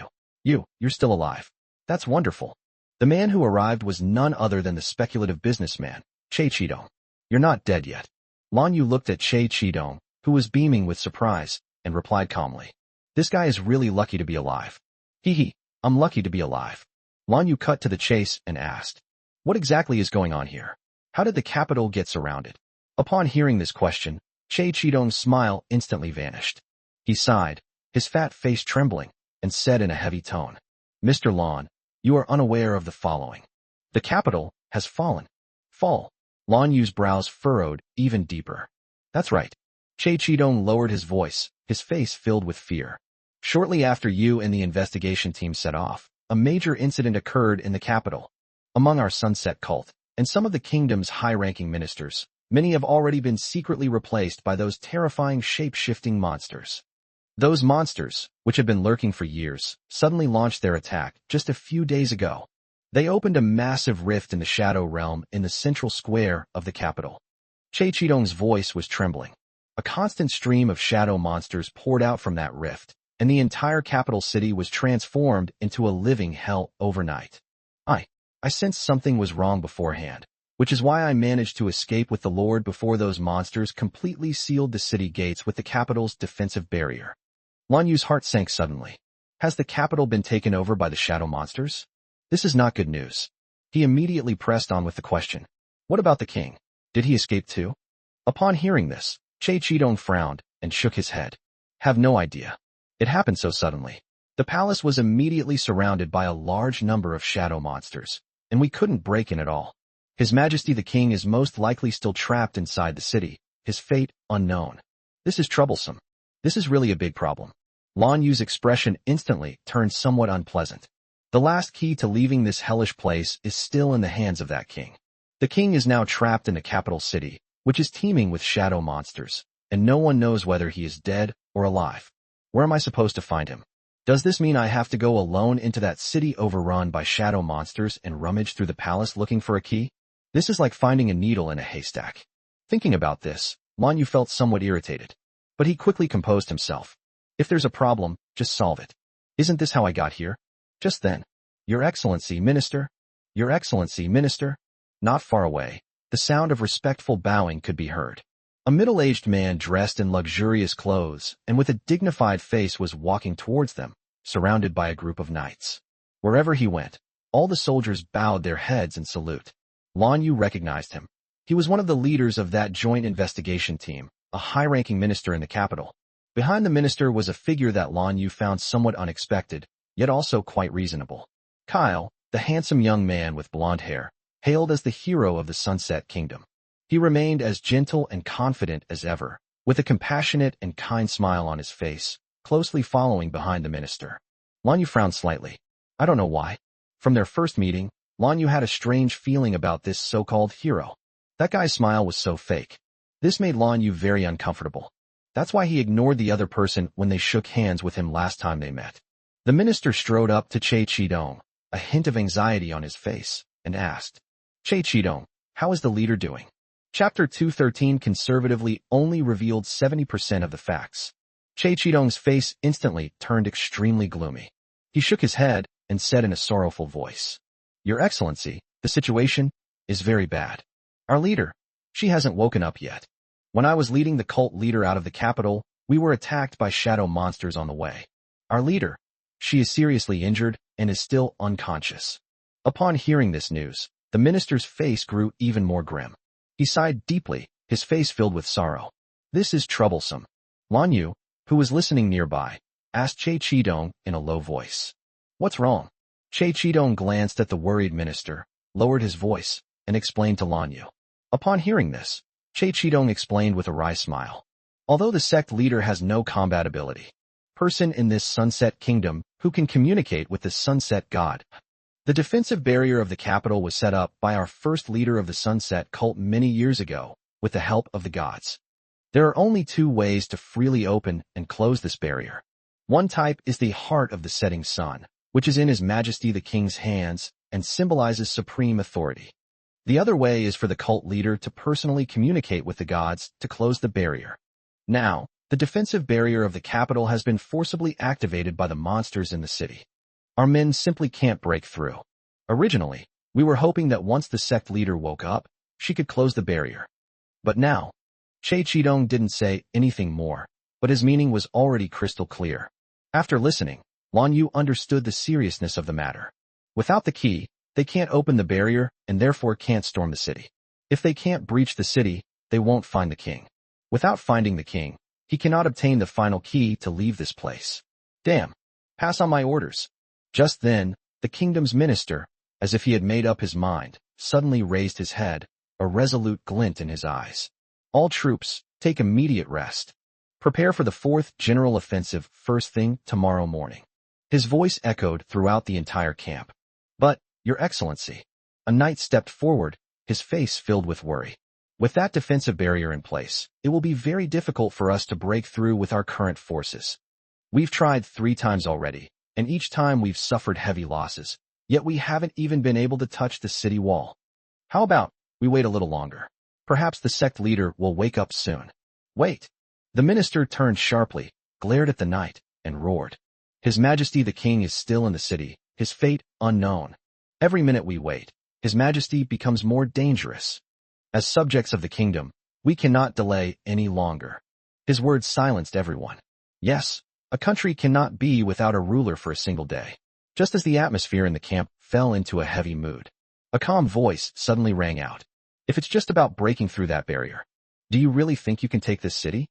Yu, you're still alive. That's wonderful." The man who arrived was none other than the speculative businessman, Che Chidong. "You're not dead yet." Lan Yu looked at Che Chidong, who was beaming with surprise, and replied calmly. "This guy is really lucky to be alive." "Hee, I'm lucky to be alive." Lan Yu cut to the chase and asked, "What exactly is going on here? How did the capital get surrounded?" Upon hearing this question, Che Chidong's smile instantly vanished. He sighed, his fat face trembling, and said in a heavy tone, "Mr. Lan, you are unaware of the following. The capital has fallen." "Fall?" Lan Yu's brows furrowed even deeper. "That's right." Che Chidong lowered his voice, his face filled with fear. "Shortly after you and the investigation team set off, a major incident occurred in the capital. Among our Sunset Cult, and some of the kingdom's high-ranking ministers, many have already been secretly replaced by those terrifying shape-shifting monsters. Those monsters, which had been lurking for years, suddenly launched their attack just a few days ago. They opened a massive rift in the shadow realm in the central square of the capital." Che Chidong's voice was trembling. A constant stream of shadow monsters poured out from that rift, and the entire capital city was transformed into a living hell overnight. I sensed something was wrong beforehand, which is why I managed to escape with the Lord before those monsters completely sealed the city gates with the capital's defensive barrier. Lan Yu's heart sank suddenly. Has the capital been taken over by the shadow monsters? This is not good news. He immediately pressed on with the question. "What about the king? Did he escape too?" Upon hearing this, Che Chidong frowned and shook his head. "Have no idea. It happened so suddenly. The palace was immediately surrounded by a large number of shadow monsters, and we couldn't break in at all. His Majesty the King is most likely still trapped inside the city, his fate unknown. This is troublesome. This is really a big problem." Lan Yu's expression instantly turned somewhat unpleasant. The last key to leaving this hellish place is still in the hands of that king. The king is now trapped in the capital city, which is teeming with shadow monsters, and no one knows whether he is dead or alive. Where am I supposed to find him? Does this mean I have to go alone into that city overrun by shadow monsters and rummage through the palace looking for a key? This is like finding a needle in a haystack. Thinking about this, Lan Yu felt somewhat irritated. But he quickly composed himself. If there's a problem, just solve it. Isn't this how I got here? Just then, "Your Excellency, Minister." "Your Excellency, Minister." Not far away, the sound of respectful bowing could be heard. A middle-aged man dressed in luxurious clothes and with a dignified face was walking towards them, surrounded by a group of knights. Wherever he went, all the soldiers bowed their heads in salute. Lan Yu recognized him. He was one of the leaders of that joint investigation team, a high-ranking minister in the capital. Behind the minister was a figure that Lan Yu found somewhat unexpected, yet also quite reasonable. Kyle, the handsome young man with blonde hair, hailed as the hero of the Sunset Kingdom. He remained as gentle and confident as ever, with a compassionate and kind smile on his face, closely following behind the minister. Lan Yu frowned slightly. I don't know why. From their first meeting, Lan Yu had a strange feeling about this so-called hero. That guy's smile was so fake. This made Lan Yu very uncomfortable. That's why he ignored the other person when they shook hands with him last time they met. The minister strode up to Che Chidong, a hint of anxiety on his face, and asked, Che Chidong, how is the leader doing? Chapter 213 conservatively only revealed 70% of the facts. Che Chidong's face instantly turned extremely gloomy. He shook his head and said in a sorrowful voice, "Your Excellency, the situation is very bad. Our leader, she hasn't woken up yet. When I was leading the cult leader out of the capital, we were attacked by shadow monsters on the way. Our leader, she is seriously injured and is still unconscious." Upon hearing this news, the minister's face grew even more grim. He sighed deeply, his face filled with sorrow. "This is troublesome." Lan Yu, who was listening nearby, asked Che Chidong in a low voice, "What's wrong?" Che Chidong glanced at the worried minister, lowered his voice, and explained to Lan Yu. Upon hearing this, Che Chidong explained with a wry smile. Although the sect leader has no combat ability, person in this sunset kingdom who can communicate with the sunset god. The defensive barrier of the capital was set up by our first leader of the sunset cult many years ago, with the help of the gods. There are only two ways to freely open and close this barrier. One type is the heart of the setting sun, which is in His Majesty the King's hands and symbolizes supreme authority. The other way is for the cult leader to personally communicate with the gods to close the barrier. Now, the defensive barrier of the capital has been forcibly activated by the monsters in the city. Our men simply can't break through. Originally, we were hoping that once the sect leader woke up, she could close the barrier. But now, Che Chidong didn't say anything more, but his meaning was already crystal clear. After listening, Lan Yu understood the seriousness of the matter. Without the key, they can't open the barrier and therefore can't storm the city. If they can't breach the city, they won't find the king. Without finding the king, he cannot obtain the final key to leave this place. Damn. Pass on my orders. Just then, the kingdom's minister, as if he had made up his mind, suddenly raised his head, a resolute glint in his eyes. All troops, take immediate rest. Prepare for the 4th general offensive first thing tomorrow morning. His voice echoed throughout the entire camp. But, Your Excellency, a knight stepped forward, his face filled with worry. With that defensive barrier in place, it will be very difficult for us to break through with our current forces. We've tried 3 times already, and each time we've suffered heavy losses, yet we haven't even been able to touch the city wall. How about we wait a little longer? Perhaps the sect leader will wake up soon. Wait. The minister turned sharply, glared at the knight, and roared. His Majesty the King is still in the city, his fate unknown. Every minute we wait, His Majesty becomes more dangerous. As subjects of the kingdom, we cannot delay any longer. His words silenced everyone. Yes, a country cannot be without a ruler for a single day. Just as the atmosphere in the camp fell into a heavy mood, a calm voice suddenly rang out. If it's just about breaking through that barrier, do you really think you can take this city?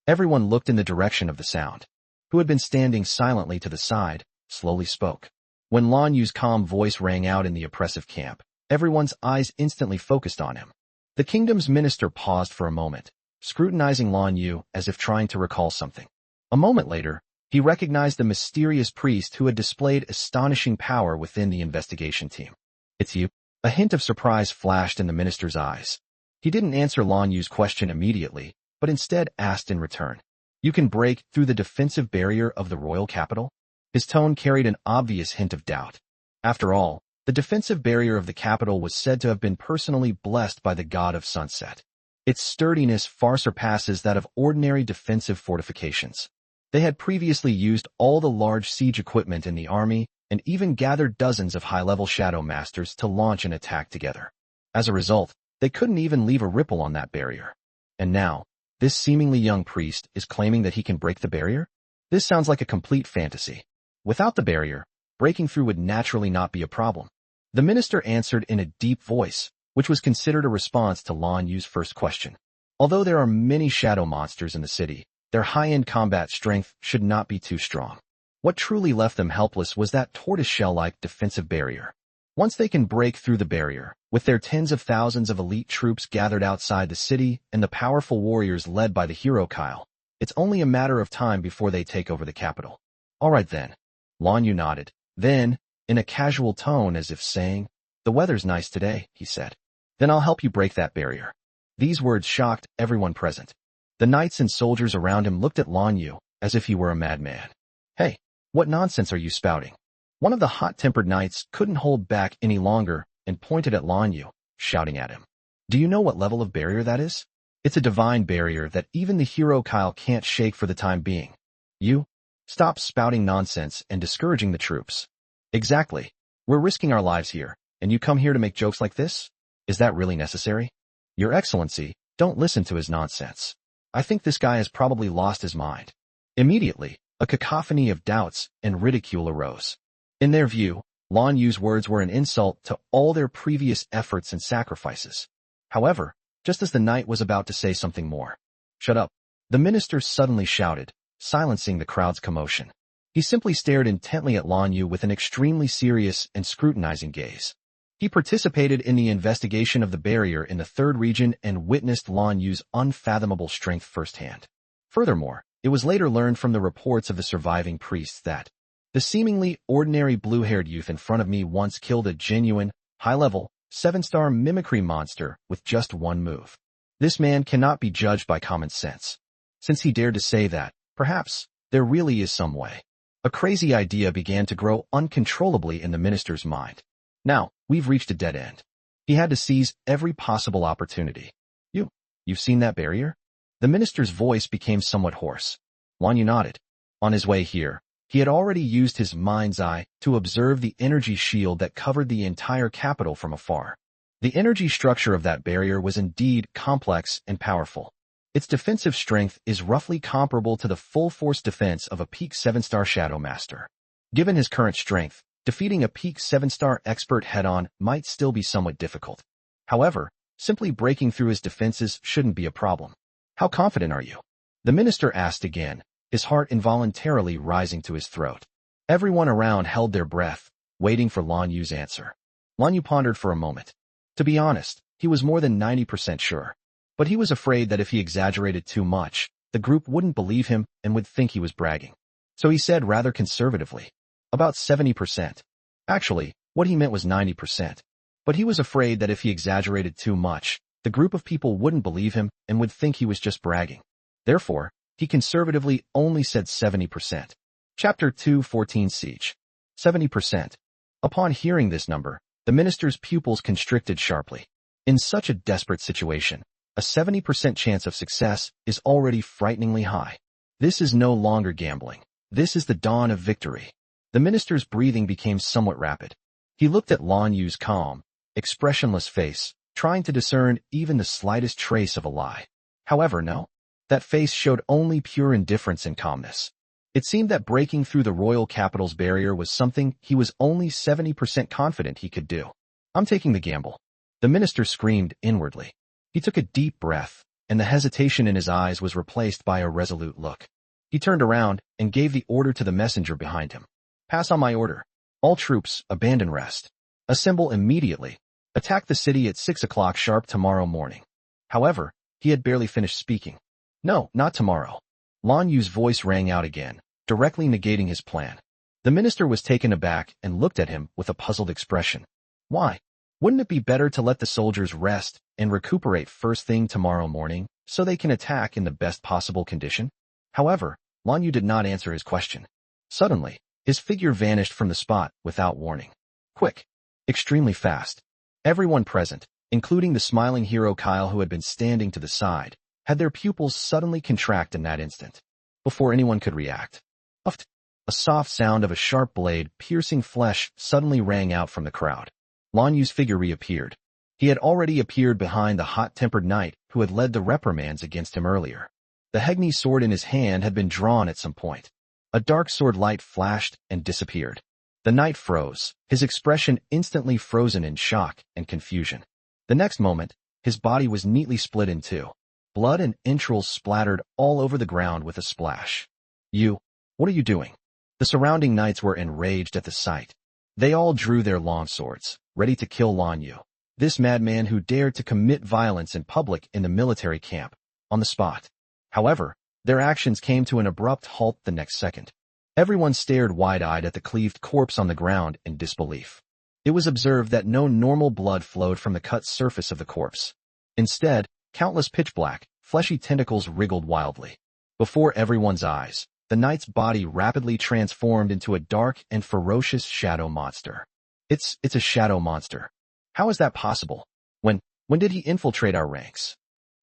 Everyone looked in the direction of the sound. Who had been standing silently to the side, slowly spoke. When Lan Yu's calm voice rang out in the oppressive camp, everyone's eyes instantly focused on him. The kingdom's minister paused for a moment, scrutinizing Lan Yu as if trying to recall something. A moment later, he recognized the mysterious priest who had displayed astonishing power within the investigation team. It's you. A hint of surprise flashed in the minister's eyes. He didn't answer Lan Yu's question immediately, but instead asked in return, "You can break through the defensive barrier of the royal capital?" His tone carried an obvious hint of doubt. After all, the defensive barrier of the capital was said to have been personally blessed by the god of sunset. Its sturdiness far surpasses that of ordinary defensive fortifications. They had previously used all the large siege equipment in the army and even gathered dozens of high-level shadow masters to launch an attack together. As a result, they couldn't even leave a ripple on that barrier. And now, this seemingly young priest is claiming that he can break the barrier? This sounds like a complete fantasy. Without the barrier, breaking through would naturally not be a problem. The minister answered in a deep voice, which was considered a response to Lan Yu's first question. Although there are many shadow monsters in the city, their high-end combat strength should not be too strong. What truly left them helpless was that tortoiseshell-like defensive barrier. Once they can break through the barrier, with their tens of thousands of elite troops gathered outside the city and the powerful warriors led by the hero Kyle, it's only a matter of time before they take over the capital. All right then. Lan Yu nodded. Then, in a casual tone as if saying, "The weather's nice today," he said. "Then I'll help you break that barrier." These words shocked everyone present. The knights and soldiers around him looked at Lan Yu as if he were a madman. "Hey, what nonsense are you spouting?" One of the hot-tempered knights couldn't hold back any longer and pointed at Lan Yu, shouting at him. "Do you know what level of barrier that is? It's a divine barrier that even the hero Kyle can't shake for the time being. You? Stop spouting nonsense and discouraging the troops. Exactly. We're risking our lives here, and you come here to make jokes like this? Is that really necessary? Your Excellency, don't listen to his nonsense. I think this guy has probably lost his mind. Immediately, a cacophony of doubts and ridicule arose. In their view, Lan Yu's words were an insult to all their previous efforts and sacrifices. However, just as the knight was about to say something more, "Shut up," the minister suddenly shouted, silencing the crowd's commotion. He simply stared intently at Lan Yu with an extremely serious and scrutinizing gaze. He participated in the investigation of the barrier in the third region and witnessed Lan Yu's unfathomable strength firsthand. Furthermore, it was later learned from the reports of the surviving priests that the seemingly ordinary blue-haired youth in front of me once killed a genuine, high-level, 7-star mimicry monster with just one move. This man cannot be judged by common sense. Since he dared to say that, perhaps, there really is some way. A crazy idea began to grow uncontrollably in the minister's mind. Now, we've reached a dead end. He had to seize every possible opportunity. You've seen that barrier? The minister's voice became somewhat hoarse. Lan Yu nodded. On his way here, he had already used his mind's eye to observe the energy shield that covered the entire capital from afar. The energy structure of that barrier was indeed complex and powerful. Its defensive strength is roughly comparable to the full-force defense of a peak 7-star Shadow Master. Given his current strength, defeating a peak 7-star expert head-on might still be somewhat difficult. However, simply breaking through his defenses shouldn't be a problem. How confident are you? The minister asked again, his heart involuntarily rising to his throat. Everyone around held their breath, waiting for Lan Yu's answer. Lan Yu pondered for a moment. To be honest, he was more than 90% sure. But he was afraid that if he exaggerated too much, the group wouldn't believe him and would think he was bragging. So he said rather conservatively, about 70%. Actually, what he meant was 90%. But he was afraid that if he exaggerated too much, the group of people wouldn't believe him and would think he was just bragging. Therefore, he conservatively only said 70%. Chapter 2:14 Siege. 70%. Upon hearing this number, the minister's pupils constricted sharply. In such a desperate situation, a 70% chance of success is already frighteningly high. This is no longer gambling. This is the dawn of victory. The minister's breathing became somewhat rapid. He looked at Lan Yu's calm, expressionless face, trying to discern even the slightest trace of a lie. However, no. That face showed only pure indifference and calmness. It seemed that breaking through the royal capital's barrier was something he was only 70% confident he could do. I'm taking the gamble. The minister screamed inwardly. He took a deep breath, and the hesitation in his eyes was replaced by a resolute look. He turned around and gave the order to the messenger behind him. Pass on my order. All troops, abandon rest. Assemble immediately. Attack the city at 6 o'clock sharp tomorrow morning. However, he had barely finished speaking. No, not tomorrow. Lan Yu's voice rang out again, directly negating his plan. The minister was taken aback and looked at him with a puzzled expression. Why? Wouldn't it be better to let the soldiers rest and recuperate first thing tomorrow morning so they can attack in the best possible condition? However, Lan Yu did not answer his question. Suddenly, his figure vanished from the spot without warning. Quick. Extremely fast. Everyone present, including the smiling hero Kyle who had been standing to the side, had their pupils suddenly contract in that instant. Before anyone could react. Uft. A soft sound of a sharp blade piercing flesh suddenly rang out from the crowd. Lan Yu's figure reappeared. He had already appeared behind the hot-tempered knight who had led the reprimands against him earlier. The Hegni sword in his hand had been drawn at some point. A dark sword light flashed and disappeared. The knight froze, his expression instantly frozen in shock and confusion. The next moment, his body was neatly split in two. Blood and entrails splattered all over the ground with a splash. What are you doing? The surrounding knights were enraged at the sight. They all drew their long swords, ready to kill Lan Yu, this madman who dared to commit violence in public in the military camp, on the spot. However, their actions came to an abrupt halt the next second. Everyone stared wide-eyed at the cleaved corpse on the ground in disbelief. It was observed that no normal blood flowed from the cut surface of the corpse. Instead, countless pitch-black, fleshy tentacles wriggled wildly. Before everyone's eyes, the knight's body rapidly transformed into a dark and ferocious shadow monster. It's a shadow monster. How is that possible? When did he infiltrate our ranks?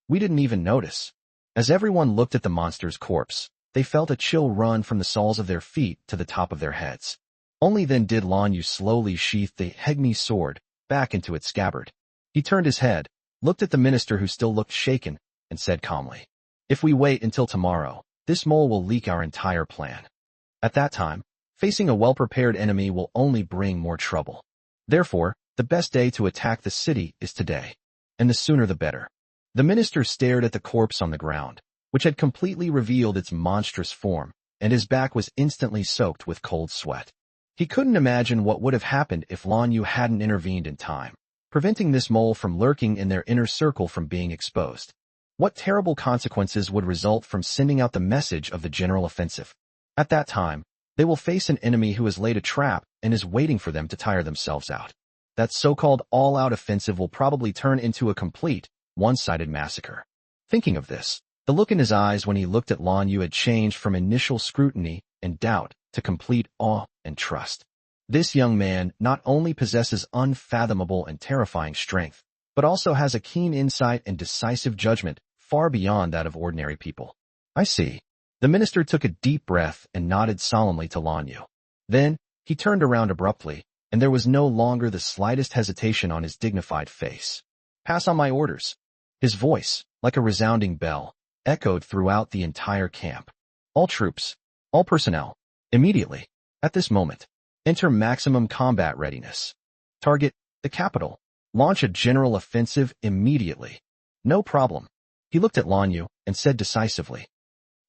We didn't even notice. As everyone looked at the monster's corpse, they felt a chill run from the soles of their feet to the top of their heads. Only then did Lan Yu slowly sheath the Hegmi sword back into its scabbard. He turned his head, looked at the minister who still looked shaken, and said calmly, "If we wait until tomorrow, this mole will leak our entire plan. At that time, facing a well-prepared enemy will only bring more trouble. Therefore, the best day to attack the city is today, and the sooner the better." The minister stared at the corpse on the ground, which had completely revealed its monstrous form, and his back was instantly soaked with cold sweat. He couldn't imagine what would have happened if Lan Yu hadn't intervened in time, preventing this mole from lurking in their inner circle from being exposed. What terrible consequences would result from sending out the message of the general offensive? At that time, they will face an enemy who has laid a trap and is waiting for them to tire themselves out. That so-called all-out offensive will probably turn into a complete, one-sided massacre. Thinking of this, the look in his eyes when he looked at Lan Yu had changed from initial scrutiny and doubt to complete awe and trust. This young man not only possesses unfathomable and terrifying strength, but also has a keen insight and decisive judgment far beyond that of ordinary people. "I see." The minister took a deep breath and nodded solemnly to Lan Yu. Then, he turned around abruptly, and there was no longer the slightest hesitation on his dignified face. "Pass on my orders." His voice, like a resounding bell, echoed throughout the entire camp. "All troops, all personnel, immediately, at this moment, enter maximum combat readiness. Target, the capital. Launch a general offensive immediately." "No problem." He looked at Lan Yu and said decisively.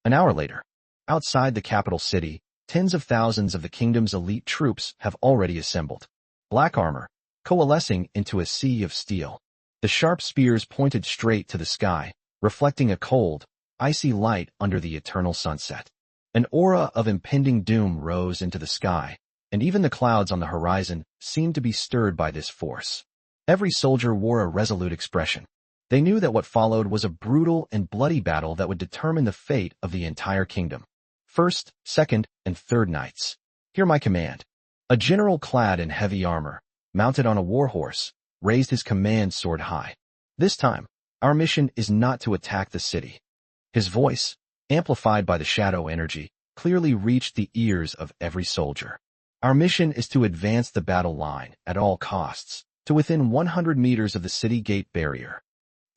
An hour later, outside the capital city, tens of thousands of the kingdom's elite troops have already assembled. Black armor, coalescing into a sea of steel. The sharp spears pointed straight to the sky, reflecting a cold, icy light under the eternal sunset. An aura of impending doom rose into the sky, and even the clouds on the horizon seemed to be stirred by this force. Every soldier wore a resolute expression. They knew that what followed was a brutal and bloody battle that would determine the fate of the entire kingdom. First, second, and third nights. Hear my command. A general clad in heavy armor, mounted on a war horse, raised his command sword high. "This time, our mission is not to attack the city." His voice, amplified by the shadow energy, clearly reached the ears of every soldier. "Our mission is to advance the battle line at all costs, to within 100 meters of the city gate barrier,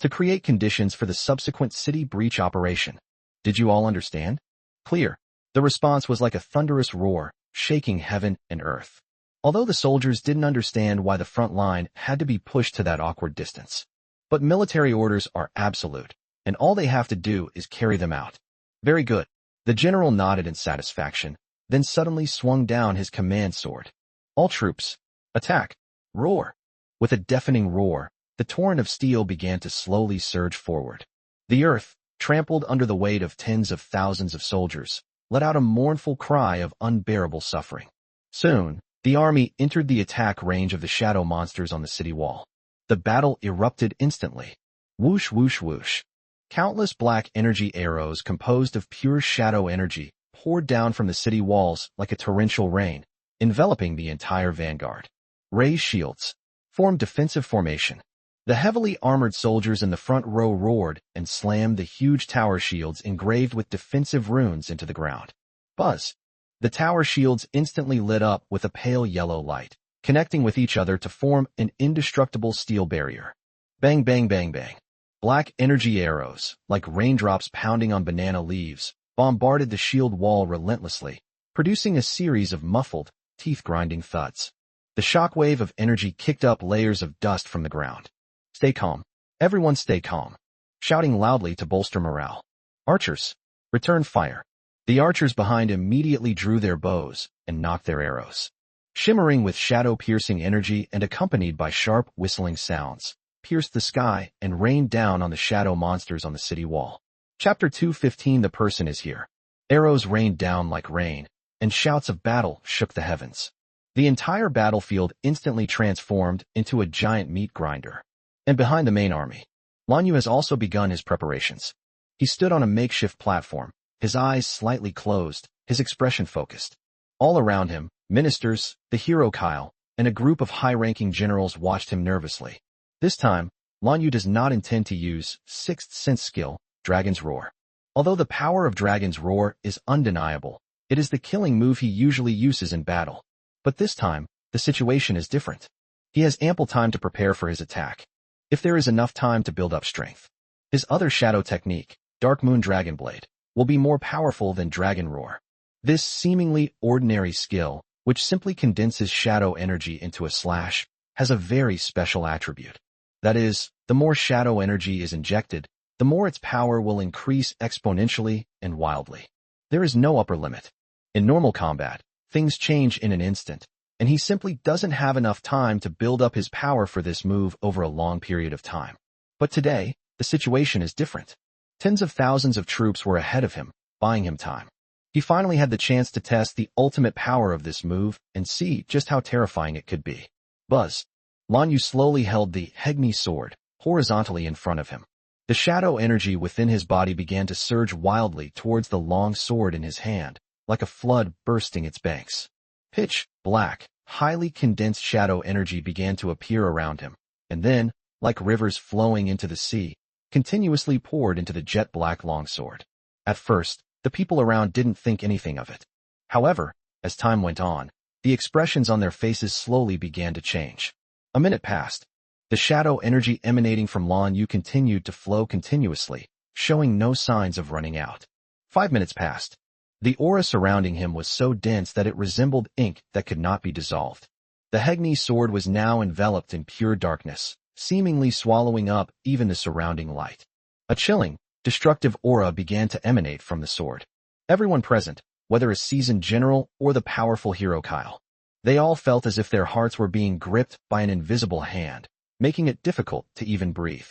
to create conditions for the subsequent city breach operation. Did you all understand?" "Clear." The response was like a thunderous roar, shaking heaven and earth. Although the soldiers didn't understand why the front line had to be pushed to that awkward distance. But military orders are absolute, and all they have to do is carry them out. "Very good." The general nodded in satisfaction, then suddenly swung down his command sword. "All troops, attack!" Roar! With a deafening roar, the torrent of steel began to slowly surge forward. The earth, trampled under the weight of tens of thousands of soldiers, let out a mournful cry of unbearable suffering. Soon, the army entered the attack range of the shadow monsters on the city wall. The battle erupted instantly. Whoosh, whoosh, whoosh. Countless black energy arrows composed of pure shadow energy poured down from the city walls like a torrential rain, enveloping the entire vanguard. Raised shields formed defensive formation. The heavily armored soldiers in the front row roared and slammed the huge tower shields engraved with defensive runes into the ground. Buzz! The tower shields instantly lit up with a pale yellow light, connecting with each other to form an indestructible steel barrier. Bang, bang, bang, bang. Black energy arrows, like raindrops pounding on banana leaves, bombarded the shield wall relentlessly, producing a series of muffled, teeth-grinding thuds. The shockwave of energy kicked up layers of dust from the ground. "Stay calm. Everyone stay calm." Shouting loudly to bolster morale. "Archers, return fire." The archers behind immediately drew their bows and knocked their arrows. Shimmering with shadow-piercing energy and accompanied by sharp, whistling sounds, pierced the sky and rained down on the shadow monsters on the city wall. Chapter 215. The person is here. Arrows rained down like rain, and shouts of battle shook the heavens. The entire battlefield instantly transformed into a giant meat grinder. And behind the main army, Lan Yu has also begun his preparations. He stood on a makeshift platform, his eyes slightly closed, his expression focused. All around him, ministers, the hero Kyle, and a group of high-ranking generals watched him nervously. This time, Lan Yu does not intend to use sixth sense skill, Dragon's Roar. Although the power of Dragon's Roar is undeniable, it is the killing move he usually uses in battle. But this time, the situation is different. He has ample time to prepare for his attack, if there is enough time to build up strength. His other shadow technique, Dark Moon Dragon Blade, will be more powerful than Dragon Roar. This seemingly ordinary skill, which simply condenses shadow energy into a slash, has a very special attribute. That is, the more shadow energy is injected, the more its power will increase exponentially and wildly. There is no upper limit. In normal combat, things change in an instant, and he simply doesn't have enough time to build up his power for this move over a long period of time. But today, the situation is different. Tens of thousands of troops were ahead of him, buying him time. He finally had the chance to test the ultimate power of this move and see just how terrifying it could be. Buzz. Lan Yu slowly held the Hegni sword horizontally in front of him. The shadow energy within his body began to surge wildly towards the long sword in his hand, like a flood bursting its banks. Pitch black, highly condensed shadow energy began to appear around him, and then, like rivers flowing into the sea, continuously poured into the jet-black longsword. At first, the people around didn't think anything of it. However, as time went on, the expressions on their faces slowly began to change. A minute passed. The shadow energy emanating from Lan Yu continued to flow continuously, showing no signs of running out. 5 minutes passed. The aura surrounding him was so dense that it resembled ink that could not be dissolved. The Hegni sword was now enveloped in pure darkness, seemingly swallowing up even the surrounding light. A chilling, destructive aura began to emanate from the sword. Everyone present, whether a seasoned general or the powerful hero Kyle, they all felt as if their hearts were being gripped by an invisible hand, making it difficult to even breathe.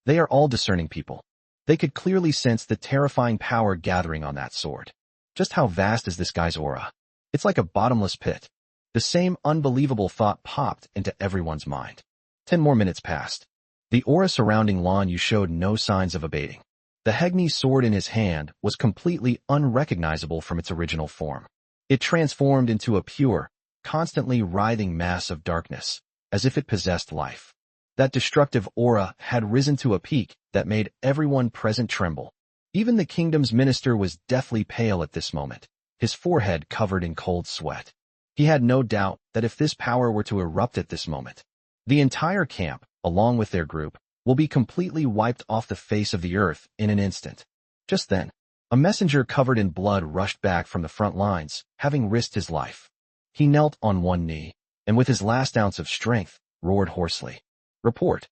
They are all discerning people. They could clearly sense the terrifying power gathering on that sword. Just how vast is this guy's aura? It's like a bottomless pit. The same unbelievable thought popped into everyone's mind. 10 more minutes passed. The aura surrounding Lan Yu showed no signs of abating. The Hegni sword in his hand was completely unrecognizable from its original form. It transformed into a pure, constantly writhing mass of darkness, as if it possessed life. That destructive aura had risen to a peak that made everyone present tremble. Even the kingdom's minister was deathly pale at this moment, his forehead covered in cold sweat. He had no doubt that if this power were to erupt at this moment, the entire camp, along with their group, will be completely wiped off the face of the earth in an instant. Just then, a messenger covered in blood rushed back from the front lines, having risked his life. He knelt on one knee, and with his last ounce of strength, roared hoarsely. Report.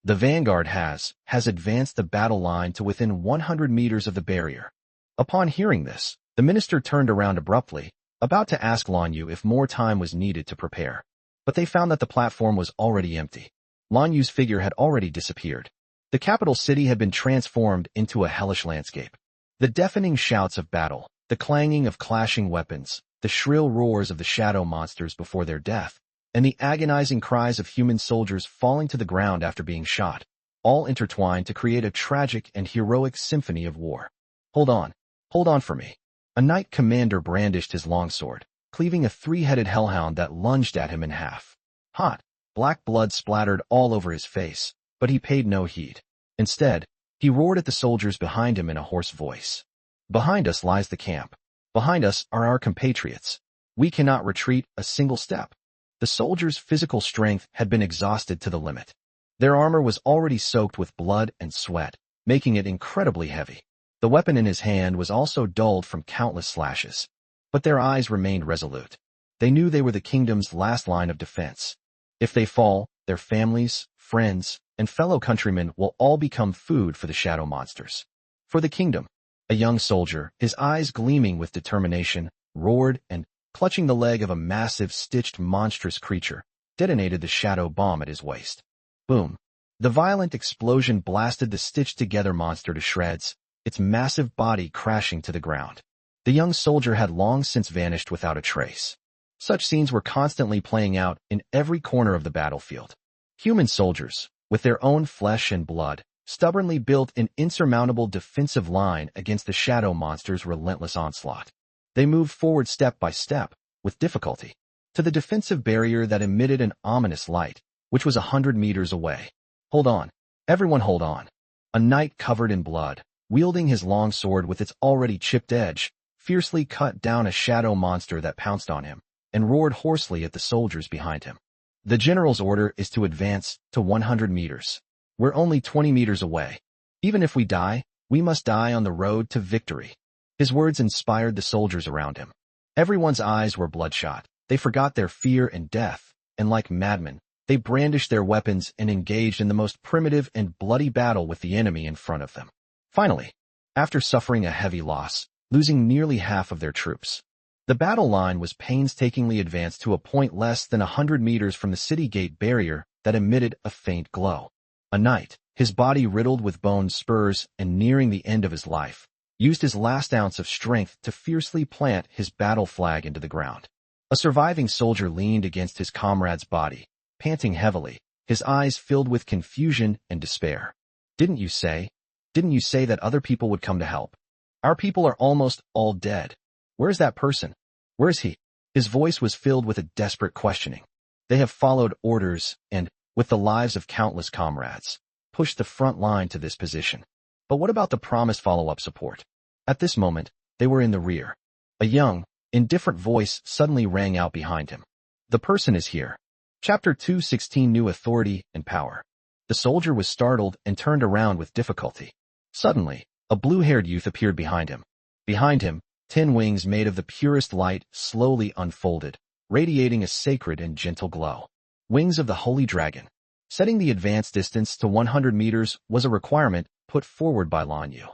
The vanguard has advanced the battle line to within 100 meters of the barrier. Upon hearing this, the minister turned around abruptly, about to ask Lan Yu if more time was needed to prepare. But they found that the platform was already empty. Lan Yu's figure had already disappeared. The capital city had been transformed into a hellish landscape. The deafening shouts of battle, the clanging of clashing weapons, the shrill roars of the shadow monsters before their death, and the agonizing cries of human soldiers falling to the ground after being shot, all intertwined to create a tragic and heroic symphony of war. Hold on for me. A knight commander brandished his longsword, cleaving a three-headed hellhound that lunged at him in half. Hot, black blood splattered all over his face, but he paid no heed. Instead, he roared at the soldiers behind him in a hoarse voice. Behind us lies the camp. Behind us are our compatriots. We cannot retreat a single step. The soldiers' physical strength had been exhausted to the limit. Their armor was already soaked with blood and sweat, making it incredibly heavy. The weapon in his hand was also dulled from countless slashes. But their eyes remained resolute. They knew they were the kingdom's last line of defense. If they fall, their families, friends, and fellow countrymen will all become food for the shadow monsters. For the kingdom, a young soldier, his eyes gleaming with determination, roared and, clutching the leg of a massive, stitched, monstrous creature, detonated the shadow bomb at his waist. Boom. The violent explosion blasted the stitched-together monster to shreds, its massive body crashing to the ground. The young soldier had long since vanished without a trace. Such scenes were constantly playing out in every corner of the battlefield. Human soldiers, with their own flesh and blood, stubbornly built an insurmountable defensive line against the shadow monster's relentless onslaught. They moved forward step by step, with difficulty, to the defensive barrier that emitted an ominous light, which was 100 meters away. Hold on. Everyone hold on. A knight covered in blood, wielding his long sword with its already chipped edge, fiercely cut down a shadow monster that pounced on him, and roared hoarsely at the soldiers behind him. The general's order is to advance to 100 meters. We're only 20 meters away. Even if we die, we must die on the road to victory. His words inspired the soldiers around him. Everyone's eyes were bloodshot. They forgot their fear and death, and like madmen, they brandished their weapons and engaged in the most primitive and bloody battle with the enemy in front of them. Finally, after suffering a heavy loss, losing nearly half of their troops, the battle line was painstakingly advanced to a point less than 100 meters from the city gate barrier that emitted a faint glow. A knight, his body riddled with bone spurs and nearing the end of his life, used his last ounce of strength to fiercely plant his battle flag into the ground. A surviving soldier leaned against his comrade's body, panting heavily, his eyes filled with confusion and despair. Didn't you say that other people would come to help? Our people are almost all dead. Where's that person? Where is he? His voice was filled with a desperate questioning. They have followed orders and, with the lives of countless comrades, pushed the front line to this position. But what about the promised follow-up support? At this moment, they were in the rear. A young, indifferent voice suddenly rang out behind him. The person is here. Chapter 216 New Authority and Power. The soldier was startled and turned around with difficulty. Suddenly, a blue-haired youth appeared behind him. Behind him, 10 wings made of the purest light slowly unfolded, radiating a sacred and gentle glow. Wings of the Holy Dragon. Setting the advance distance to 100 meters was a requirement put forward by Lan Yu.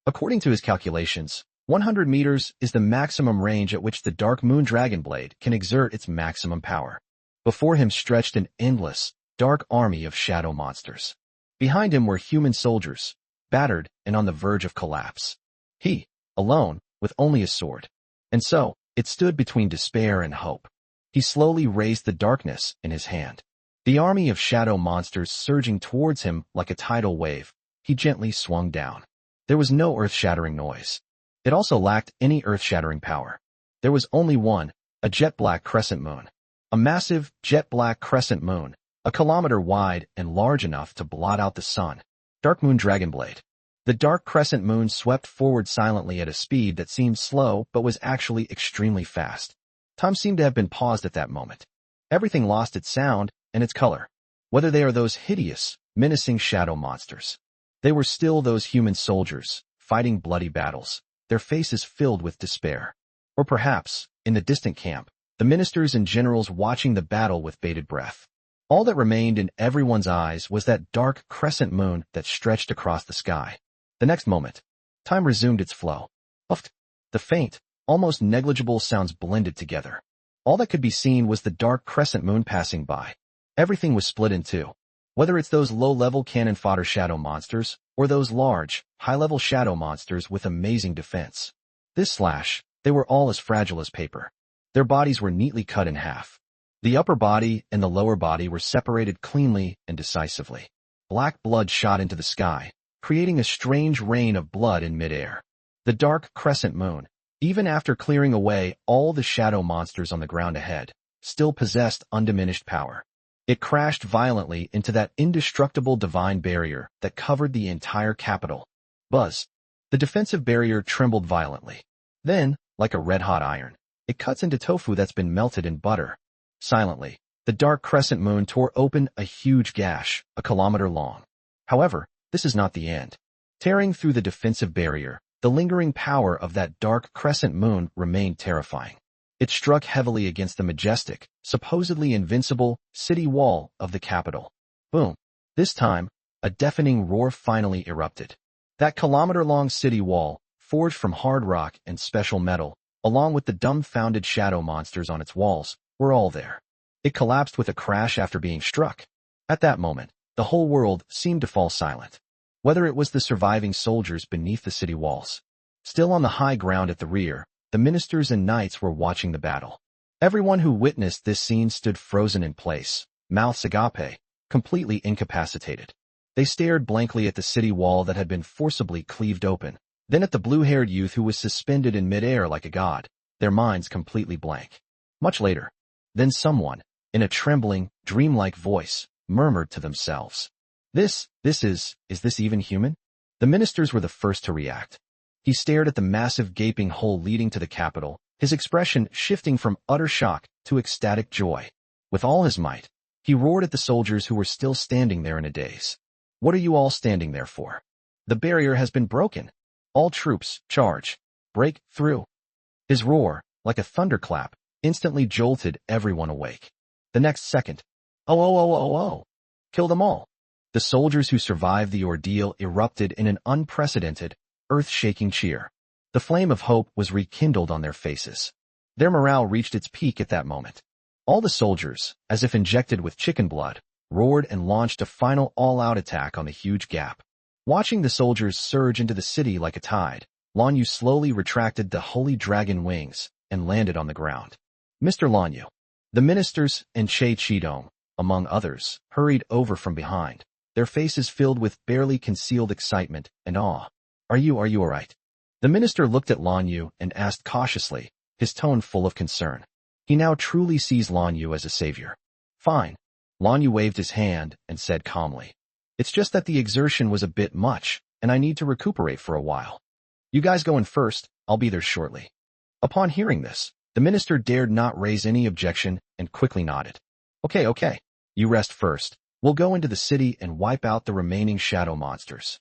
According to his calculations, 100 meters is the maximum range at which the Dark Moon Dragon Blade can exert its maximum power. Before him stretched an endless, dark army of shadow monsters. Behind him were human soldiers, battered and on the verge of collapse. He, alone, with only a sword. And so, it stood between despair and hope. He slowly raised the darkness in his hand. The army of shadow monsters surging towards him like a tidal wave, he gently swung down. There was no earth-shattering noise. It also lacked any earth-shattering power. There was only one, a jet-black crescent moon. A massive, jet-black crescent moon, a kilometer wide and large enough to blot out the sun. Dark Moon Dragon Blade. The dark crescent moon swept forward silently at a speed that seemed slow but was actually extremely fast. Time seemed to have been paused at that moment. Everything lost its sound and its color. Whether they are those hideous, menacing shadow monsters. They were still those human soldiers, fighting bloody battles, their faces filled with despair. Or perhaps, in the distant camp, the ministers and generals watching the battle with bated breath. All that remained in everyone's eyes was that dark crescent moon that stretched across the sky. The next moment, time resumed its flow. Puffed. The faint, almost negligible sounds blended together. All that could be seen was the dark crescent moon passing by. Everything was split in two. Whether it's those low-level cannon fodder shadow monsters, or those large, high-level shadow monsters with amazing defense. This slash, they were all as fragile as paper. Their bodies were neatly cut in half. The upper body and the lower body were separated cleanly and decisively. Black blood shot into the sky, creating a strange rain of blood in midair. The dark crescent moon, even after clearing away all the shadow monsters on the ground ahead, still possessed undiminished power. It crashed violently into that indestructible divine barrier that covered the entire capital. Buzz. The defensive barrier trembled violently. Then, like a red-hot iron, it cuts into tofu that's been melted in butter. Silently, the dark crescent moon tore open a huge gash, a kilometer long. However, this is not the end. Tearing through the defensive barrier, the lingering power of that dark crescent moon remained terrifying. It struck heavily against the majestic, supposedly invincible, city wall of the capital. Boom. This time, a deafening roar finally erupted. That kilometer-long city wall, forged from hard rock and special metal, along with the dumbfounded shadow monsters on its walls, were all there. It collapsed with a crash after being struck. At that moment, the whole world seemed to fall silent. Whether it was the surviving soldiers beneath the city walls. Still on the high ground at the rear, the ministers and knights were watching the battle. Everyone who witnessed this scene stood frozen in place, mouths agape, completely incapacitated. They stared blankly at the city wall that had been forcibly cleaved open, then at the blue-haired youth who was suspended in midair like a god, their minds completely blank. Much later, then someone, in a trembling, dreamlike voice, murmured to themselves, Is this even human? The ministers were the first to react. He stared at the massive gaping hole leading to the capital, his expression shifting from utter shock to ecstatic joy. With all his might, he roared at the soldiers who were still standing there in a daze. What are you all standing there for? The barrier has been broken. All troops, charge. Break through. His roar, like a thunderclap, instantly jolted everyone awake. The next second, oh. Kill them all. The soldiers who survived the ordeal erupted in an unprecedented, earth-shaking cheer. The flame of hope was rekindled on their faces. Their morale reached its peak at that moment. All the soldiers, as if injected with chicken blood, roared and launched a final all-out attack on the huge gap. Watching the soldiers surge into the city like a tide, Lanyu slowly retracted the holy dragon wings and landed on the ground. Mr. Lanyu. The ministers and Che Chidong, among others, hurried over from behind, their faces filled with barely concealed excitement and awe. Are you all right? The minister looked at Lanyu and asked cautiously, his tone full of concern. He now truly sees Lanyu as a savior. Fine. Lanyu waved his hand and said calmly. It's just that the exertion was a bit much, and I need to recuperate for a while. You guys go in first, I'll be there shortly. Upon hearing this, the minister dared not raise any objection and quickly nodded. Okay. You rest first. We'll go into the city and wipe out the remaining shadow monsters.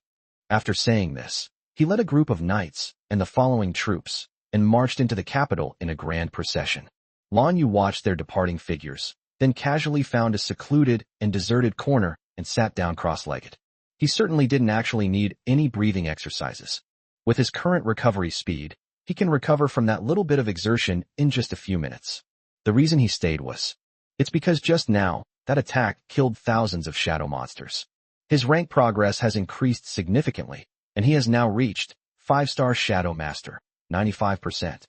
After saying this, he led a group of knights and the following troops and marched into the capital in a grand procession. Lanyu watched their departing figures, then casually found a secluded and deserted corner and sat down cross-legged. He certainly didn't actually need any breathing exercises. With his current recovery speed, he can recover from that little bit of exertion in just a few minutes. The reason he stayed was, it's because just now, that attack killed thousands of shadow monsters. His rank progress has increased significantly, and he has now reached 5-star Shadow Master, 95%.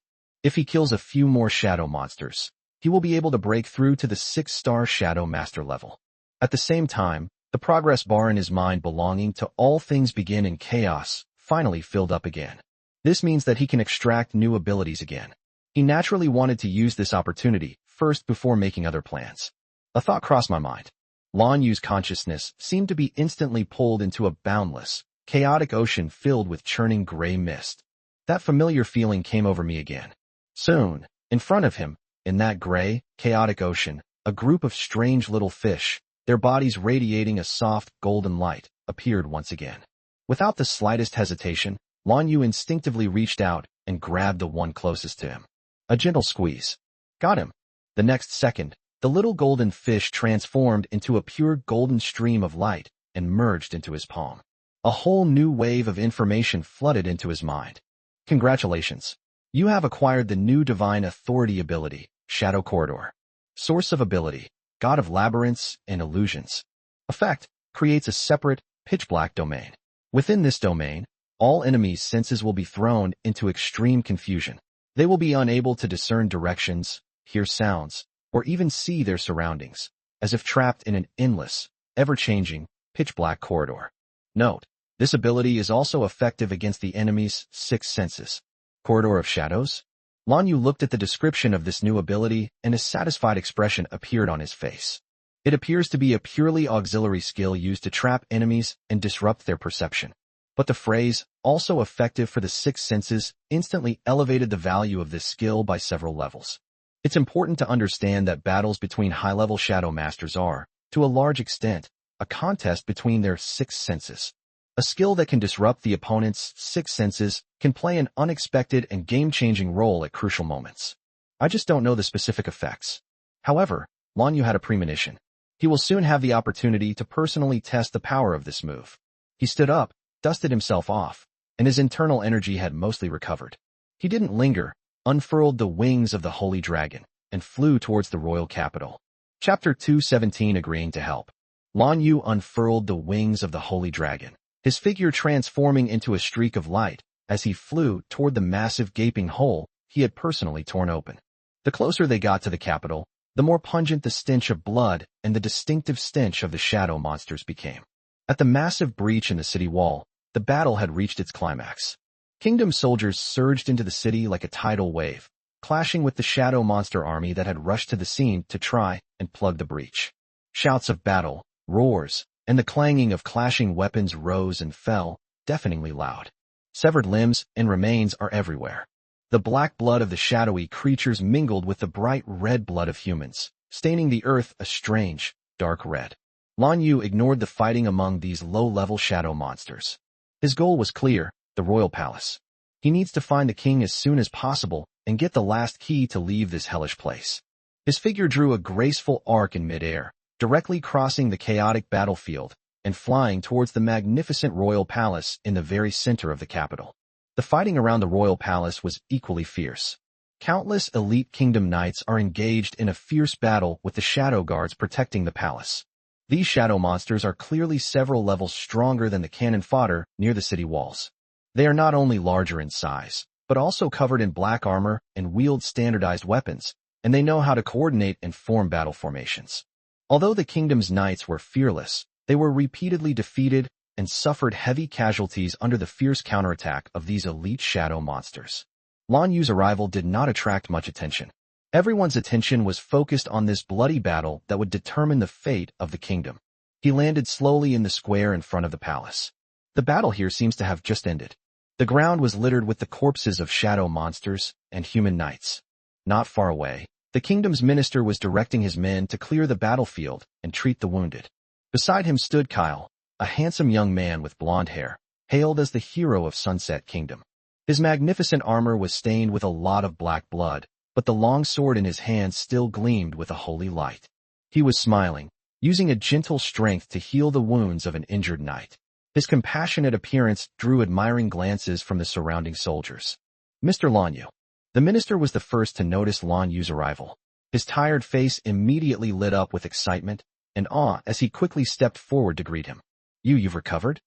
If he kills a few more shadow monsters, he will be able to break through to the 6-star Shadow Master level. At the same time, the progress bar in his mind belonging to all things begin in chaos finally filled up again. This means that he can extract new abilities again. He naturally wanted to use this opportunity first before making other plans. A thought crossed my mind. Lanyu's consciousness seemed to be instantly pulled into a boundless, chaotic ocean filled with churning gray mist. That familiar feeling came over me again. Soon, in front of him, in that gray, chaotic ocean, a group of strange little fish, their bodies radiating a soft, golden light, appeared once again. Without the slightest hesitation, Lanyu instinctively reached out and grabbed the one closest to him. A gentle squeeze. Got him. The next second, the little golden fish transformed into a pure golden stream of light and merged into his palm. A whole new wave of information flooded into his mind. Congratulations. You have acquired the new divine authority ability, Shadow Corridor. Source of ability, God of Labyrinths and Illusions. Effect, creates a separate, pitch-black domain. Within this domain, all enemies' senses will be thrown into extreme confusion. They will be unable to discern directions, hear sounds, or even see their surroundings, as if trapped in an endless, ever-changing, pitch-black corridor. Note, this ability is also effective against the enemy's 6 senses. Corridor of Shadows? Lanyu looked at the description of this new ability and a satisfied expression appeared on his face. It appears to be a purely auxiliary skill used to trap enemies and disrupt their perception. But the phrase, also effective for the 6 senses, instantly elevated the value of this skill by several levels. It's important to understand that battles between high-level Shadow Masters are, to a large extent, a contest between their 6 senses. A skill that can disrupt the opponent's 6 senses can play an unexpected and game-changing role at crucial moments. I just don't know the specific effects. However, Lanyu had a premonition. He will soon have the opportunity to personally test the power of this move. He stood up, dusted himself off, and his internal energy had mostly recovered. He didn't linger, unfurled the wings of the holy dragon, and flew towards the royal capital. Chapter 217 Agreeing to Help. Lanyu unfurled the wings of the holy dragon, his figure transforming into a streak of light as he flew toward the massive gaping hole he had personally torn open. The closer they got to the capital, the more pungent the stench of blood and the distinctive stench of the shadow monsters became. At the massive breach in the city wall, the battle had reached its climax. Kingdom soldiers surged into the city like a tidal wave, clashing with the shadow monster army that had rushed to the scene to try and plug the breach. Shouts of battle, roars, and the clanging of clashing weapons rose and fell, deafeningly loud. Severed limbs and remains are everywhere. The black blood of the shadowy creatures mingled with the bright red blood of humans, staining the earth a strange, dark red. Lan Yu ignored the fighting among these low-level shadow monsters. His goal was clear, the royal palace. He needs to find the king as soon as possible and get the last key to leave this hellish place. His figure drew a graceful arc in midair, directly crossing the chaotic battlefield and flying towards the magnificent royal palace in the very center of the capital. The fighting around the royal palace was equally fierce. Countless elite kingdom knights are engaged in a fierce battle with the shadow guards protecting the palace. These shadow monsters are clearly several levels stronger than the cannon fodder near the city walls. They are not only larger in size, but also covered in black armor and wield standardized weapons, and they know how to coordinate and form battle formations. Although the kingdom's knights were fearless, they were repeatedly defeated and suffered heavy casualties under the fierce counterattack of these elite shadow monsters. Lan Yu's arrival did not attract much attention. Everyone's attention was focused on this bloody battle that would determine the fate of the kingdom. He landed slowly in the square in front of the palace. The battle here seems to have just ended. The ground was littered with the corpses of shadow monsters and human knights. Not far away, the kingdom's minister was directing his men to clear the battlefield and treat the wounded. Beside him stood Kyle, a handsome young man with blonde hair, hailed as the hero of Sunset Kingdom. His magnificent armor was stained with a lot of black blood, but the long sword in his hand still gleamed with a holy light. He was smiling, using a gentle strength to heal the wounds of an injured knight. His compassionate appearance drew admiring glances from the surrounding soldiers. Mr. Lan Yu. The minister was the first to notice Lan Yu's arrival. His tired face immediately lit up with excitement and awe as he quickly stepped forward to greet him. You've recovered?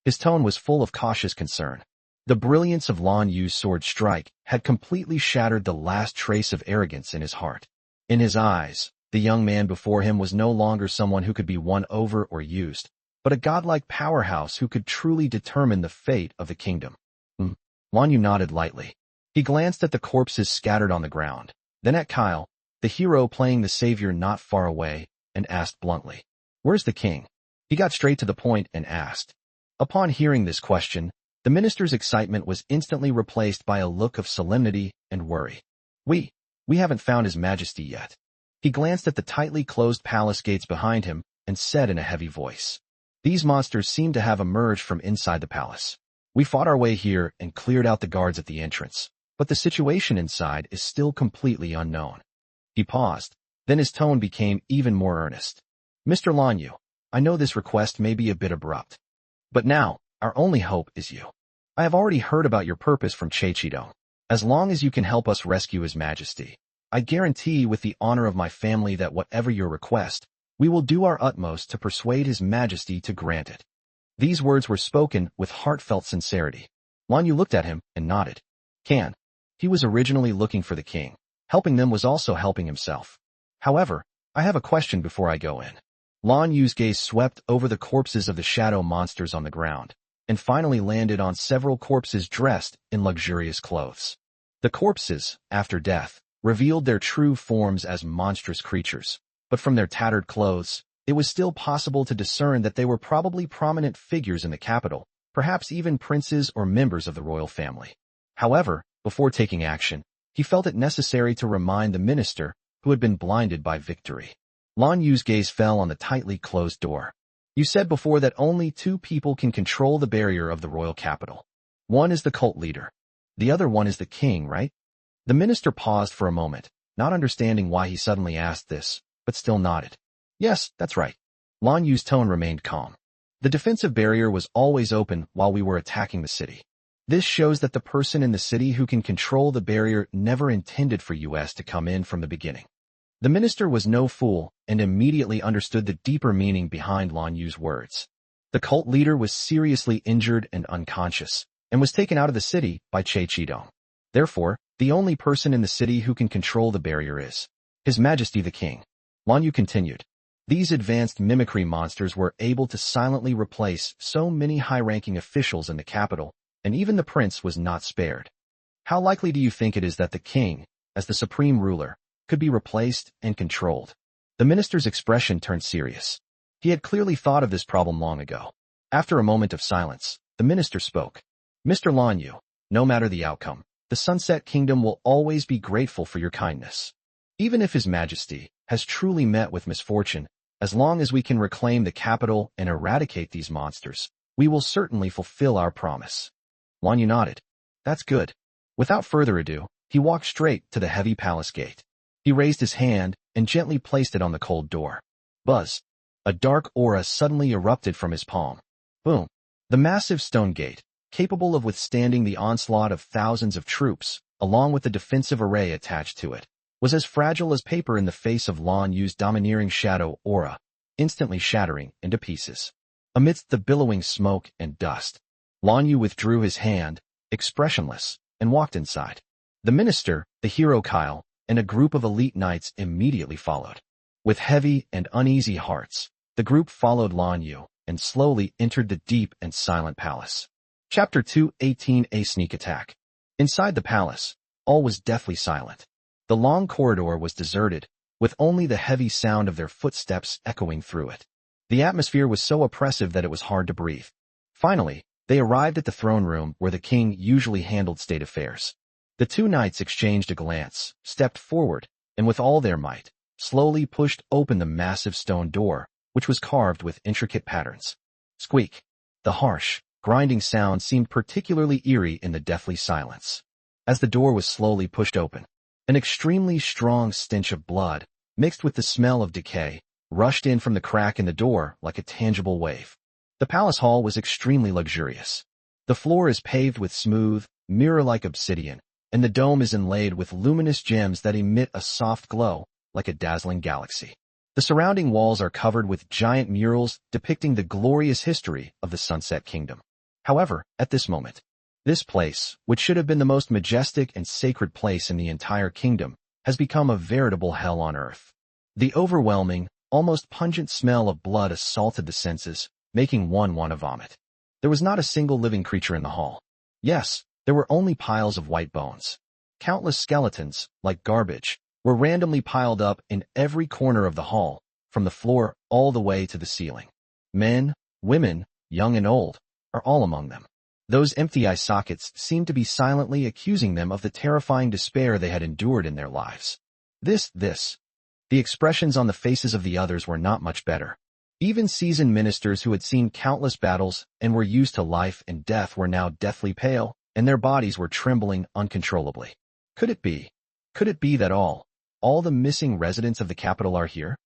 His tone was full of cautious concern. The brilliance of Lan Yu's sword strike had completely shattered the last trace of arrogance in his heart. In his eyes, the young man before him was no longer someone who could be won over or used, but a godlike powerhouse who could truly determine the fate of the kingdom. Lan Yu nodded lightly. He glanced at the corpses scattered on the ground, then at Kyle, the hero playing the savior not far away, and asked bluntly, "Where's the king?" He got straight to the point and asked. Upon hearing this question, the minister's excitement was instantly replaced by a look of solemnity and worry. We haven't found his majesty yet." He glanced at the tightly closed palace gates behind him and said in a heavy voice, "These monsters seem to have emerged from inside the palace. We fought our way here and cleared out the guards at the entrance, but the situation inside is still completely unknown." He paused, then his tone became even more earnest. "Mr. Lan Yu, I know this request may be a bit abrupt, but now, our only hope is you. I have already heard about your purpose from Chechidong. As long as you can help us rescue His Majesty, I guarantee with the honor of my family that whatever your request, we will do our utmost to persuade His Majesty to grant it." These words were spoken with heartfelt sincerity. Lan Yu looked at him and nodded. He was originally looking for the king. Helping them was also helping himself. "However, I have a question before I go in." Lan Yu's gaze swept over the corpses of the shadow monsters on the ground, and finally landed on several corpses dressed in luxurious clothes. The corpses, after death, revealed their true forms as monstrous creatures, but from their tattered clothes, it was still possible to discern that they were probably prominent figures in the capital, perhaps even princes or members of the royal family. However, before taking action, he felt it necessary to remind the minister, who had been blinded by victory. Lan Yu's gaze fell on the tightly closed door. "You said before that only two people can control the barrier of the royal capital. One is the cult leader. The other one is the king, right?" The minister paused for a moment, not understanding why he suddenly asked this, but still nodded. "Yes, that's right." Lan Yu's tone remained calm. "The defensive barrier was always open while we were attacking the city. This shows that the person in the city who can control the barrier never intended for us to come in from the beginning." The minister was no fool and immediately understood the deeper meaning behind Lan Yu's words. The cult leader was seriously injured and unconscious, and was taken out of the city by Chechidong. Therefore, the only person in the city who can control the barrier is His Majesty the King. Lan Yu continued. These advanced mimicry monsters were able to silently replace so many high-ranking officials in the capital, and even the prince was not spared. How likely do you think it is that the king, as the supreme ruler, could be replaced and controlled? The minister's expression turned serious. He had clearly thought of this problem long ago. After a moment of silence, The minister spoke. Mr. Lan Yu, no matter the outcome, the Sunset Kingdom will always be grateful for your kindness. Even if His Majesty has truly met with misfortune, as long as we can reclaim the capital and eradicate these monsters, we will certainly fulfill our promise. Lan Yu nodded. That's good. Without further ado, he walked straight to the heavy palace gate. He raised his hand and gently placed it on the cold door. Buzz! A dark aura suddenly erupted from his palm. Boom! The massive stone gate, capable of withstanding the onslaught of thousands of troops, along with the defensive array attached to it, was as fragile as paper in the face of Lan Yu's domineering shadow aura, instantly shattering into pieces. Amidst the billowing smoke and dust, Lan Yu withdrew his hand, expressionless, and walked inside. The minister, the hero Kyle, and a group of elite knights immediately followed. With heavy and uneasy hearts, the group followed Lan Yu and slowly entered the deep and silent palace. Chapter 2:18 A Sneak Attack. Inside the palace, all was deathly silent. The long corridor was deserted, with only the heavy sound of their footsteps echoing through it. The atmosphere was so oppressive that it was hard to breathe. Finally, they arrived at the throne room where the king usually handled state affairs. The two knights exchanged a glance, stepped forward, and with all their might, slowly pushed open the massive stone door, which was carved with intricate patterns. Squeak! The harsh, grinding sound seemed particularly eerie in the deathly silence. As the door was slowly pushed open, an extremely strong stench of blood, mixed with the smell of decay, rushed in from the crack in the door like a tangible wave. The palace hall was extremely luxurious. The floor is paved with smooth, mirror-like obsidian, and the dome is inlaid with luminous gems that emit a soft glow, like a dazzling galaxy. The surrounding walls are covered with giant murals depicting the glorious history of the Sunset Kingdom. However, at this moment, this place, which should have been the most majestic and sacred place in the entire kingdom, has become a veritable hell on earth. The overwhelming, almost pungent smell of blood assaulted the senses, making one want to vomit. There was not a single living creature in the hall. Yes, there were only piles of white bones. Countless skeletons, like garbage, were randomly piled up in every corner of the hall, from the floor all the way to the ceiling. Men, women, young and old, are all among them. Those empty eye sockets seemed to be silently accusing them of the terrifying despair they had endured in their lives. This. The expressions on the faces of the others were not much better. Even seasoned ministers who had seen countless battles and were used to life and death were now deathly pale, and their bodies were trembling uncontrollably. Could it be that all the missing residents of the capital are here?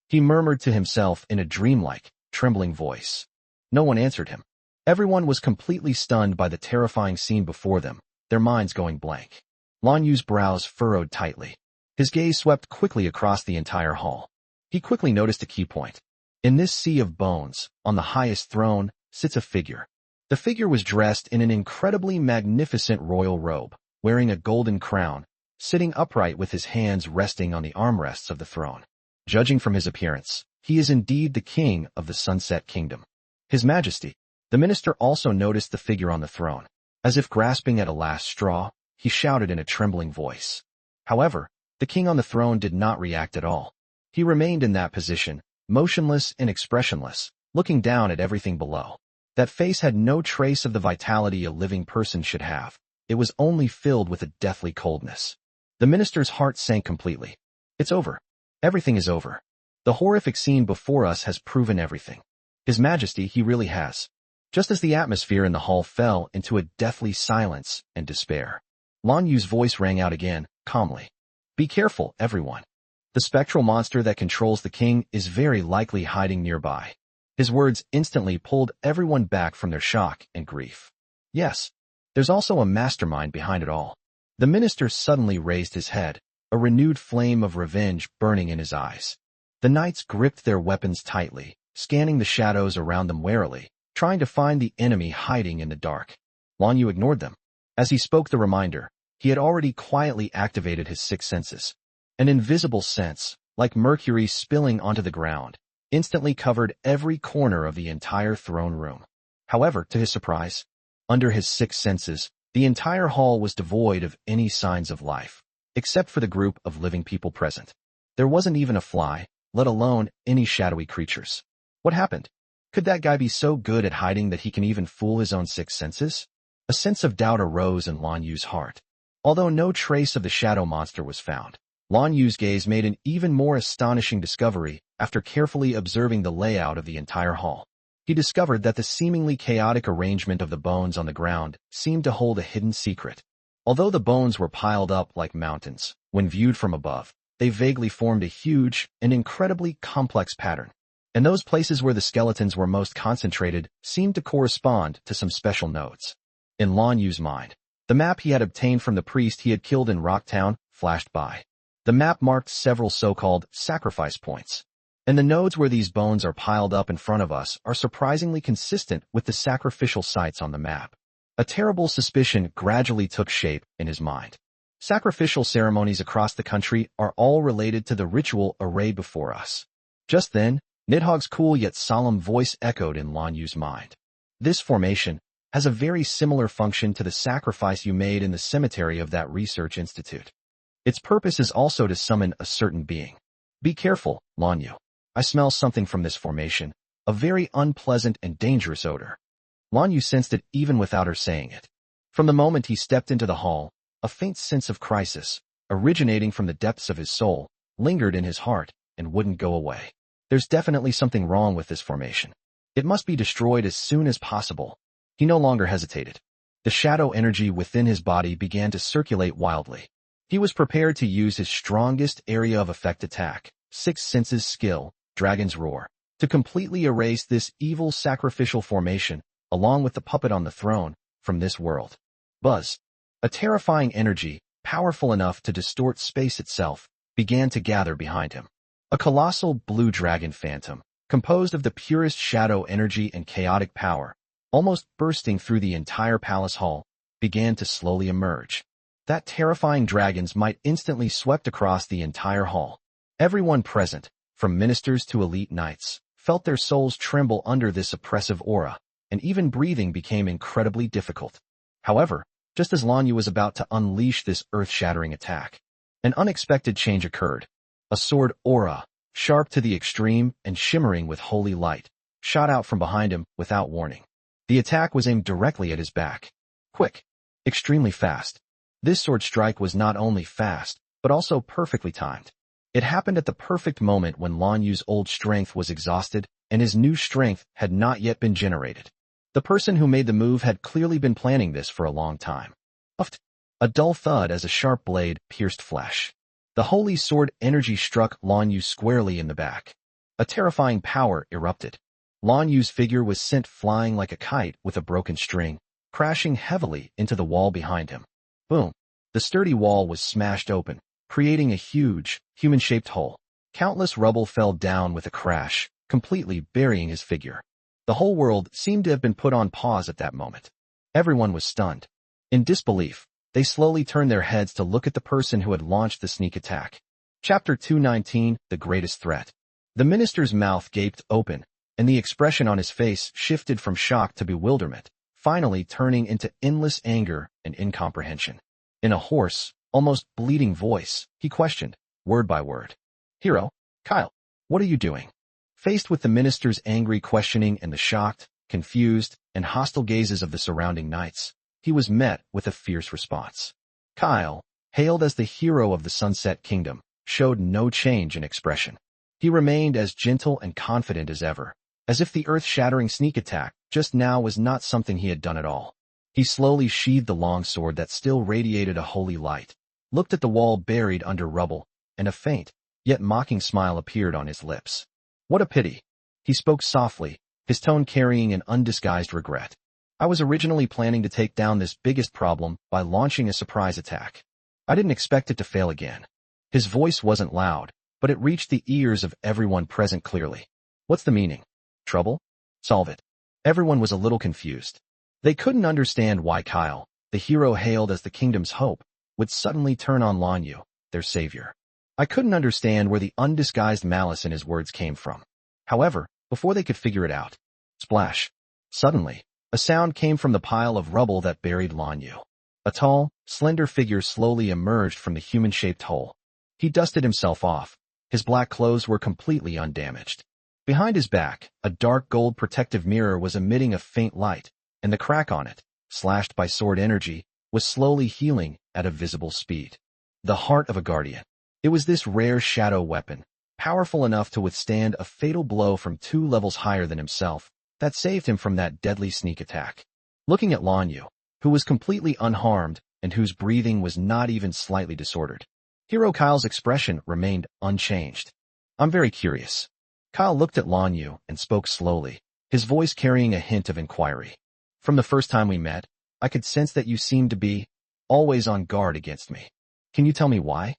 He murmured to himself in a dreamlike, trembling voice. No one answered him. Everyone was completely stunned by the terrifying scene before them, their minds going blank. Lan Yu's brows furrowed tightly. His gaze swept quickly across the entire hall. He quickly noticed a key point. In this sea of bones, on the highest throne, sits a figure. The figure was dressed in an incredibly magnificent royal robe, wearing a golden crown, sitting upright with his hands resting on the armrests of the throne. Judging from his appearance, he is indeed the king of the Sunset Kingdom. His Majesty. The minister also noticed the figure on the throne. As if grasping at a last straw, he shouted in a trembling voice. However, the king on the throne did not react at all. He remained in that position, motionless and expressionless, looking down at everything below. That face had no trace of the vitality a living person should have. It was only filled with a deathly coldness. The minister's heart sank completely. It's over. Everything is over. The horrific scene before us has proven everything. His Majesty, he really has. Just as the atmosphere in the hall fell into a deathly silence and despair, Lan Yu's voice rang out again, calmly. Be careful, everyone. The spectral monster that controls the king is very likely hiding nearby. His words instantly pulled everyone back from their shock and grief. Yes, there's also a mastermind behind it all. The minister suddenly raised his head, a renewed flame of revenge burning in his eyes. The knights gripped their weapons tightly, scanning the shadows around them warily, trying to find the enemy hiding in the dark. Lan Yu ignored them. As he spoke the reminder, he had already quietly activated his sixth senses. An invisible sense, like mercury spilling onto the ground, instantly covered every corner of the entire throne room. However, to his surprise, under his sixth senses, the entire hall was devoid of any signs of life, except for the group of living people present. There wasn't even a fly, let alone any shadowy creatures. What happened? Could that guy be so good at hiding that he can even fool his own sixth senses? A sense of doubt arose in Lan Yu's heart. Although no trace of the shadow monster was found, Lan Yu's gaze made an even more astonishing discovery after carefully observing the layout of the entire hall. He discovered that the seemingly chaotic arrangement of the bones on the ground seemed to hold a hidden secret. Although the bones were piled up like mountains, when viewed from above, they vaguely formed a huge and incredibly complex pattern. And those places where the skeletons were most concentrated seemed to correspond to some special nodes. In Lan Yu's mind, the map he had obtained from the priest he had killed in Rocktown flashed by. The map marked several so-called sacrifice points. And the nodes where these bones are piled up in front of us are surprisingly consistent with the sacrificial sites on the map. A terrible suspicion gradually took shape in his mind. Sacrificial ceremonies across the country are all related to the ritual array before us. Just then, Nidhogg's cool yet solemn voice echoed in Lan Yu's mind. This formation has a very similar function to the sacrifice you made in the cemetery of that research institute. Its purpose is also to summon a certain being. Be careful, Lan Yu. I smell something from this formation, a very unpleasant and dangerous odor. Lan Yu sensed it even without her saying it. From the moment he stepped into the hall, a faint sense of crisis, originating from the depths of his soul, lingered in his heart and wouldn't go away. There's definitely something wrong with this formation. It must be destroyed as soon as possible. He no longer hesitated. The shadow energy within his body began to circulate wildly. He was prepared to use his strongest area of effect attack, Sixth Senses skill, Dragon's Roar, to completely erase this evil sacrificial formation, along with the puppet on the throne, from this world. Buzz, a terrifying energy, powerful enough to distort space itself, began to gather behind him. A colossal blue dragon phantom, composed of the purest shadow energy and chaotic power, almost bursting through the entire palace hall, began to slowly emerge. That terrifying dragons might instantly swept across the entire hall. Everyone present, from ministers to elite knights, felt their souls tremble under this oppressive aura, and even breathing became incredibly difficult. However, just as Lan Yu was about to unleash this earth-shattering attack, an unexpected change occurred. A sword aura, sharp to the extreme and shimmering with holy light, shot out from behind him without warning. The attack was aimed directly at his back. Quick, extremely fast. This sword strike was not only fast, but also perfectly timed. It happened at the perfect moment when Lan Yu's old strength was exhausted and his new strength had not yet been generated. The person who made the move had clearly been planning this for a long time. A dull thud as a sharp blade pierced flesh. The holy sword energy struck Lan Yu squarely in the back. A terrifying power erupted. Lan Yu's figure was sent flying like a kite with a broken string, crashing heavily into the wall behind him. Boom! The sturdy wall was smashed open, creating a huge, human-shaped hole. Countless rubble fell down with a crash, completely burying his figure. The whole world seemed to have been put on pause at that moment. Everyone was stunned. In disbelief, they slowly turned their heads to look at the person who had launched the sneak attack. Chapter 219, The Greatest Threat. The minister's mouth gaped open, and the expression on his face shifted from shock to bewilderment, finally turning into endless anger and incomprehension. In a hoarse, almost bleeding voice, he questioned, word by word. Hero, Kyle, what are you doing? Faced with the minister's angry questioning and the shocked, confused, and hostile gazes of the surrounding knights, he was met with a fierce response. Kyle, hailed as the hero of the Sunset Kingdom, showed no change in expression. He remained as gentle and confident as ever, as if the earth-shattering sneak attack just now was not something he had done at all. He slowly sheathed the long sword that still radiated a holy light, looked at the wall buried under rubble, and a faint, yet mocking smile appeared on his lips. What a pity. He spoke softly, his tone carrying an undisguised regret. I was originally planning to take down this biggest problem by launching a surprise attack. I didn't expect it to fail again. His voice wasn't loud, but it reached the ears of everyone present clearly. What's the meaning? Trouble? Solve it. Everyone was a little confused. They couldn't understand why Kyle, the hero hailed as the kingdom's hope, would suddenly turn on Lan Yu, their savior. I couldn't understand where the undisguised malice in his words came from. However, before they could figure it out, splash. Suddenly, a sound came from the pile of rubble that buried Lan Yu. A tall, slender figure slowly emerged from the human-shaped hole. He dusted himself off. His black clothes were completely undamaged. Behind his back, a dark gold protective mirror was emitting a faint light, and the crack on it, slashed by sword energy, was slowly healing at a visible speed. The heart of a guardian. It was this rare shadow weapon, powerful enough to withstand a fatal blow from 2 levels higher than himself, that saved him from that deadly sneak attack. Looking at Lanyu, who was completely unharmed and whose breathing was not even slightly disordered, Hero Kyle's expression remained unchanged. I'm very curious. Kyle looked at Lanyu and spoke slowly, his voice carrying a hint of inquiry. From the first time we met, I could sense that you seemed to be always on guard against me. Can you tell me why?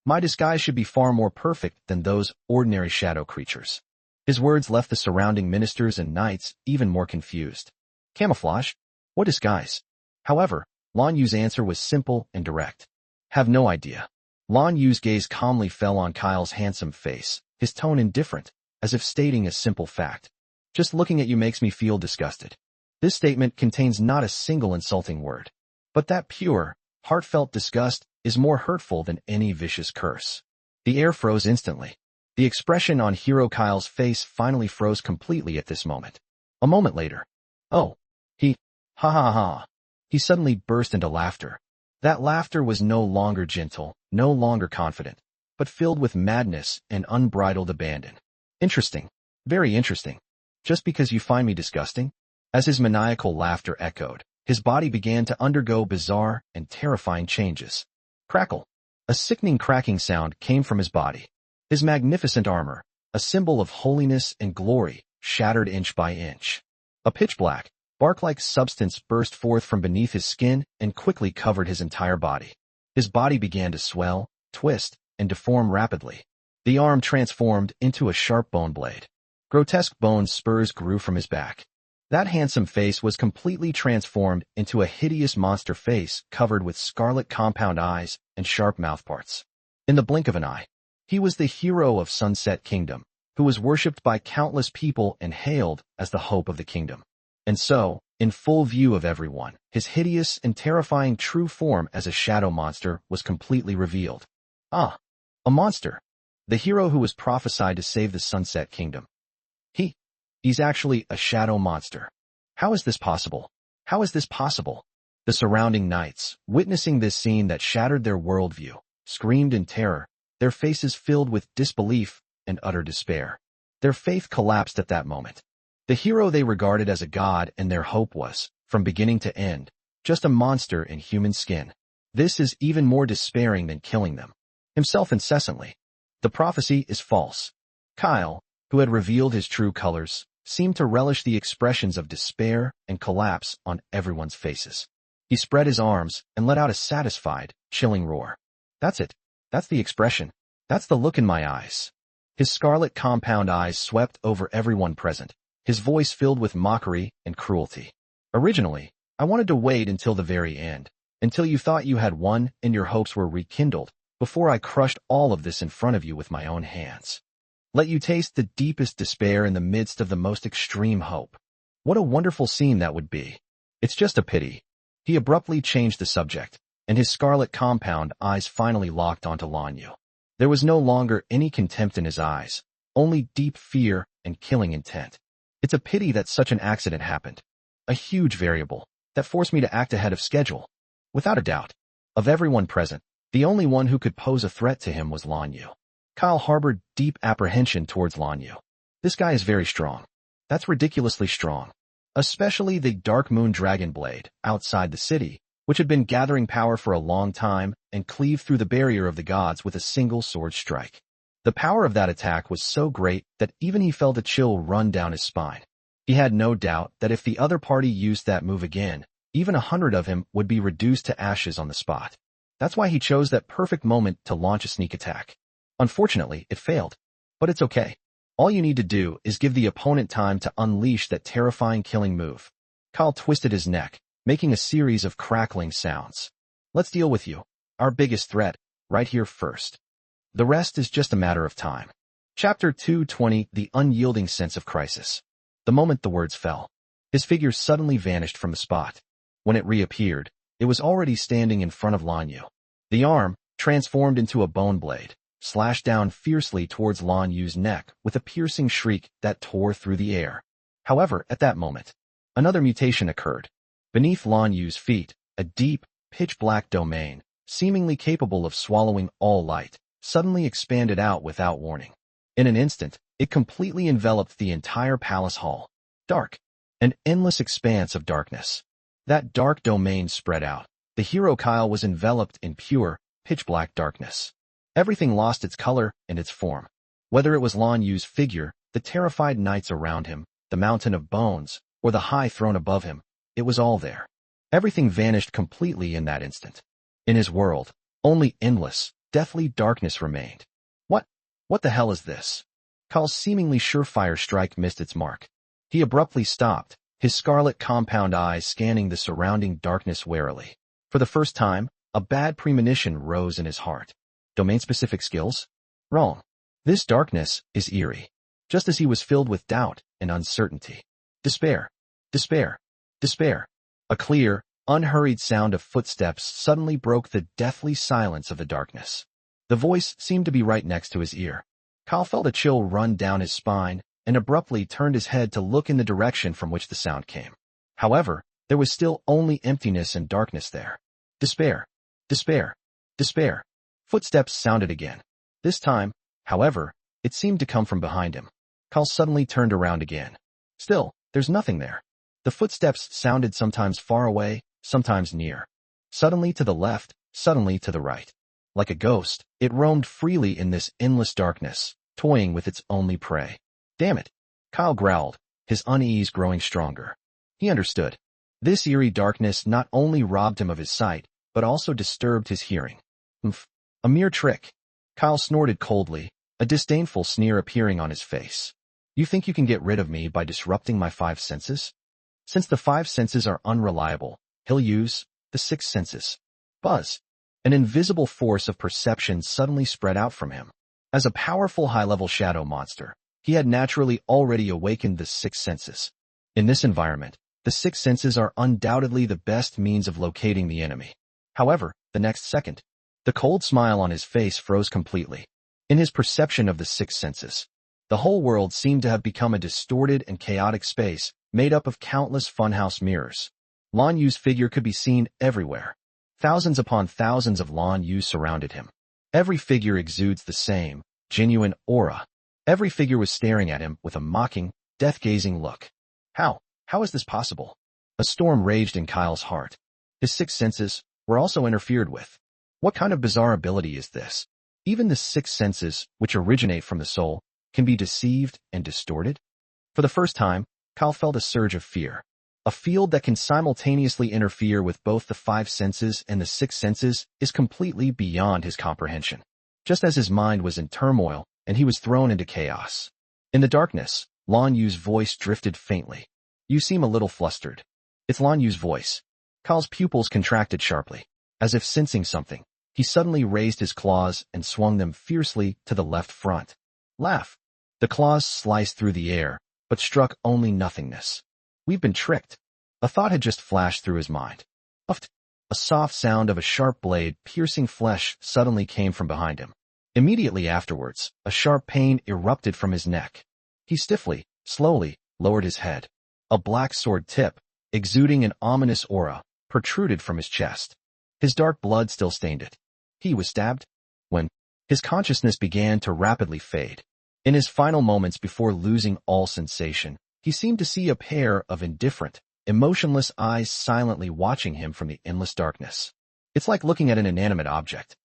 My disguise should be far more perfect than those ordinary shadow creatures. His words left the surrounding ministers and knights even more confused. Camouflage? What disguise? However, Lan Yu's answer was simple and direct. Have no idea. Lan Yu's gaze calmly fell on Kyle's handsome face, his tone indifferent, as if stating a simple fact. Just looking at you makes me feel disgusted. This statement contains not a single insulting word. But that pure, heartfelt disgust is more hurtful than any vicious curse. The air froze instantly. The expression on Hero Kyle's face finally froze completely at this moment. A moment later. Oh. Ha ha ha. He suddenly burst into laughter. That laughter was no longer gentle, no longer confident, but filled with madness and unbridled abandon. Interesting. Very interesting. Just because you find me disgusting? As his maniacal laughter echoed, his body began to undergo bizarre and terrifying changes. Crackle. A sickening cracking sound came from his body. His magnificent armor, a symbol of holiness and glory, shattered inch by inch. A pitch-black, bark-like substance burst forth from beneath his skin and quickly covered his entire body. His body began to swell, twist, and deform rapidly. The arm transformed into a sharp bone blade. Grotesque bone spurs grew from his back. That handsome face was completely transformed into a hideous monster face covered with scarlet compound eyes and sharp mouthparts. In the blink of an eye, he was the hero of Sunset Kingdom, who was worshipped by countless people and hailed as the hope of the kingdom. And so, in full view of everyone, his hideous and terrifying true form as a shadow monster was completely revealed. Ah, a monster. The hero who was prophesied to save the Sunset Kingdom. He's actually a shadow monster. How is this possible? How is this possible? The surrounding knights, witnessing this scene that shattered their worldview, screamed in terror, their faces filled with disbelief and utter despair. Their faith collapsed at that moment. The hero they regarded as a god and their hope was, from beginning to end, just a monster in human skin. This is even more despairing than killing them himself incessantly. The prophecy is false. Kyle, who had revealed his true colors, seemed to relish the expressions of despair and collapse on everyone's faces. He spread his arms and let out a satisfied, chilling roar. That's it. That's the expression. That's the look in my eyes. His scarlet compound eyes swept over everyone present, his voice filled with mockery and cruelty. Originally, I wanted to wait until the very end, until you thought you had won and your hopes were rekindled, before I crushed all of this in front of you with my own hands. Let you taste the deepest despair in the midst of the most extreme hope. What a wonderful scene that would be. It's just a pity. He abruptly changed the subject, and his scarlet compound eyes finally locked onto Lanyu. There was no longer any contempt in his eyes, only deep fear and killing intent. It's a pity that such an accident happened. A huge variable that forced me to act ahead of schedule. Without a doubt, of everyone present, the only one who could pose a threat to him was Lanyu. Kyle harbored deep apprehension towards Lanyu. This guy is very strong. That's ridiculously strong. Especially the Dark Moon Dragon Blade, outside the city, which had been gathering power for a long time and cleaved through the barrier of the gods with a single sword strike. The power of that attack was so great that even he felt a chill run down his spine. He had no doubt that if the other party used that move again, even 100 of him would be reduced to ashes on the spot. That's why he chose that perfect moment to launch a sneak attack. Unfortunately, it failed. But it's okay. All you need to do is give the opponent time to unleash that terrifying killing move. Kyle twisted his neck, making a series of crackling sounds. Let's deal with you, our biggest threat, right here first. The rest is just a matter of time. Chapter 220, The Unyielding Sense of Crisis. The moment the words fell, his figure suddenly vanished from the spot. When it reappeared, it was already standing in front of Lanyu. The arm, transformed into a bone blade, slashed down fiercely towards Lan Yu's neck with a piercing shriek that tore through the air. However, at that moment, another mutation occurred. Beneath Lan Yu's feet, a deep, pitch-black domain, seemingly capable of swallowing all light, suddenly expanded out without warning. In an instant, it completely enveloped the entire palace hall. Dark. An endless expanse of darkness. That dark domain spread out. The hero Kyle was enveloped in pure, pitch-black darkness. Everything lost its color and its form. Whether it was Lan Yu's figure, the terrified knights around him, the mountain of bones, or the high throne above him, it was all there. Everything vanished completely in that instant. In his world, only endless, deathly darkness remained. What the hell is this? Kyle's seemingly surefire strike missed its mark. He abruptly stopped, his scarlet compound eyes scanning the surrounding darkness warily. For the first time, a bad premonition rose in his heart. Domain-specific skills? Wrong. This darkness is eerie. Just as he was filled with doubt and uncertainty. Despair. Despair. Despair. A clear, unhurried sound of footsteps suddenly broke the deathly silence of the darkness. The voice seemed to be right next to his ear. Kyle felt a chill run down his spine and abruptly turned his head to look in the direction from which the sound came. However, there was still only emptiness and darkness there. Despair. Despair. Despair. Footsteps sounded again. This time, however, it seemed to come from behind him. Kyle suddenly turned around again. Still, there's nothing there. The footsteps sounded sometimes far away, sometimes near. Suddenly to the left, suddenly to the right. Like a ghost, it roamed freely in this endless darkness, toying with its only prey. Damn it! Kyle growled, his unease growing stronger. He understood. This eerie darkness not only robbed him of his sight, but also disturbed his hearing. A mere trick. Kyle snorted coldly, a disdainful sneer appearing on his face. You think you can get rid of me by disrupting my 5 senses? Since the 5 senses are unreliable, he'll use the 6 senses. Buzz. An invisible force of perception suddenly spread out from him. As a powerful high-level shadow monster, he had naturally already awakened the 6 senses. In this environment, the 6 senses are undoubtedly the best means of locating the enemy. However, the next second, the cold smile on his face froze completely. In his perception of the 6 senses, the whole world seemed to have become a distorted and chaotic space made up of countless funhouse mirrors. Lan Yu's figure could be seen everywhere. Thousands upon thousands of Lan Yu surrounded him. Every figure exudes the same, genuine aura. Every figure was staring at him with a mocking, death-gazing look. How is this possible? A storm raged in Kyle's heart. His 6 senses were also interfered with. What kind of bizarre ability is this? Even the 6 senses, which originate from the soul, can be deceived and distorted? For the first time, Kyle felt a surge of fear. A field that can simultaneously interfere with both the 5 senses and the 6 senses is completely beyond his comprehension. Just as his mind was in turmoil and he was thrown into chaos. In the darkness, Lan Yu's voice drifted faintly. You seem a little flustered. It's Lan Yu's voice. Kyle's pupils contracted sharply. As if sensing something, he suddenly raised his claws and swung them fiercely to the left front. Laugh. The claws sliced through the air, but struck only nothingness. We've been tricked. A thought had just flashed through his mind. Uft. A soft sound of a sharp blade piercing flesh suddenly came from behind him. Immediately afterwards, a sharp pain erupted from his neck. He stiffly, slowly, lowered his head. A black sword tip, exuding an ominous aura, protruded from his chest. His dark blood still stained it. He was stabbed? When his consciousness began to rapidly fade. In his final moments before losing all sensation, he seemed to see a pair of indifferent, emotionless eyes silently watching him from the endless darkness. It's like looking at an inanimate object.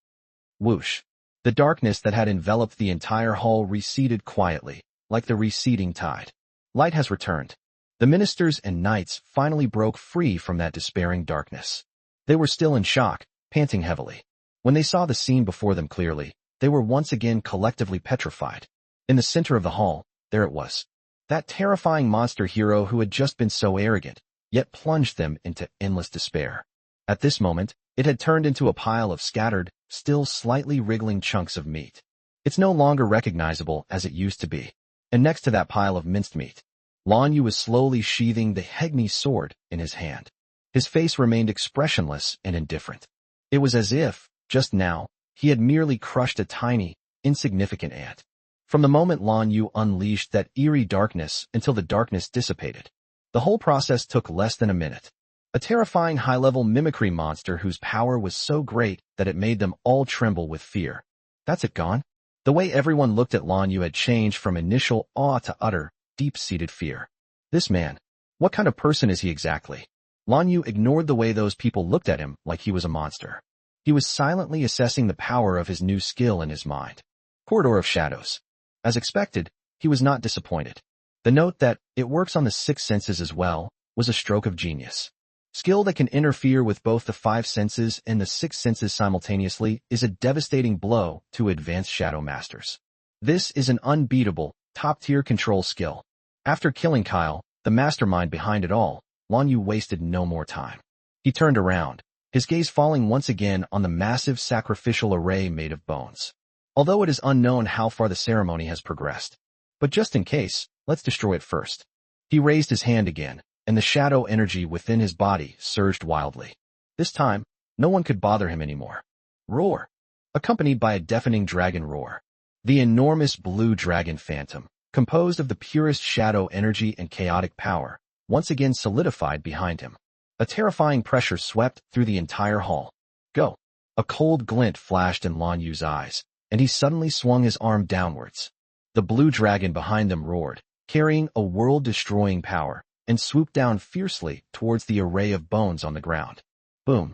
Whoosh. The darkness that had enveloped the entire hall receded quietly, like the receding tide. Light has returned. The ministers and knights finally broke free from that despairing darkness. They were still in shock, panting heavily. When they saw the scene before them clearly, they were once again collectively petrified. In the center of the hall, there it was. That terrifying monster hero who had just been so arrogant, yet plunged them into endless despair. At this moment, it had turned into a pile of scattered, still slightly wriggling chunks of meat. It's no longer recognizable as it used to be. And next to that pile of minced meat, Lan Yu was slowly sheathing the Hegni sword in his hand. His face remained expressionless and indifferent. It was as if, just now, he had merely crushed a tiny, insignificant ant. From the moment Lan Yu unleashed that eerie darkness until the darkness dissipated, the whole process took less than a minute. A terrifying high-level mimicry monster whose power was so great that it made them all tremble with fear. That's it gone? The way everyone looked at Lan Yu had changed from initial awe to utter, deep-seated fear. This man, what kind of person is he exactly? Lan Yu ignored the way those people looked at him like he was a monster. He was silently assessing the power of his new skill in his mind. Corridor of Shadows. As expected, he was not disappointed. The note that it works on the six senses as well was a stroke of genius. Skill that can interfere with both the five senses and the six senses simultaneously is a devastating blow to advanced shadow masters. This is an unbeatable, top-tier control skill. After killing Kyle, the mastermind behind it all, Lan Yu wasted no more time. He turned around, his gaze falling once again on the massive sacrificial array made of bones. Although it is unknown how far the ceremony has progressed. But just in case, let's destroy it first. He raised his hand again, and the shadow energy within his body surged wildly. This time, no one could bother him anymore. Roar! Accompanied by a deafening dragon roar. The enormous blue dragon phantom, composed of the purest shadow energy and chaotic power, once again solidified behind him. A terrifying pressure swept through the entire hall. Go! A cold glint flashed in Lan Yu's eyes, and he suddenly swung his arm downwards. The blue dragon behind them roared, carrying a world-destroying power, and swooped down fiercely towards the array of bones on the ground. Boom!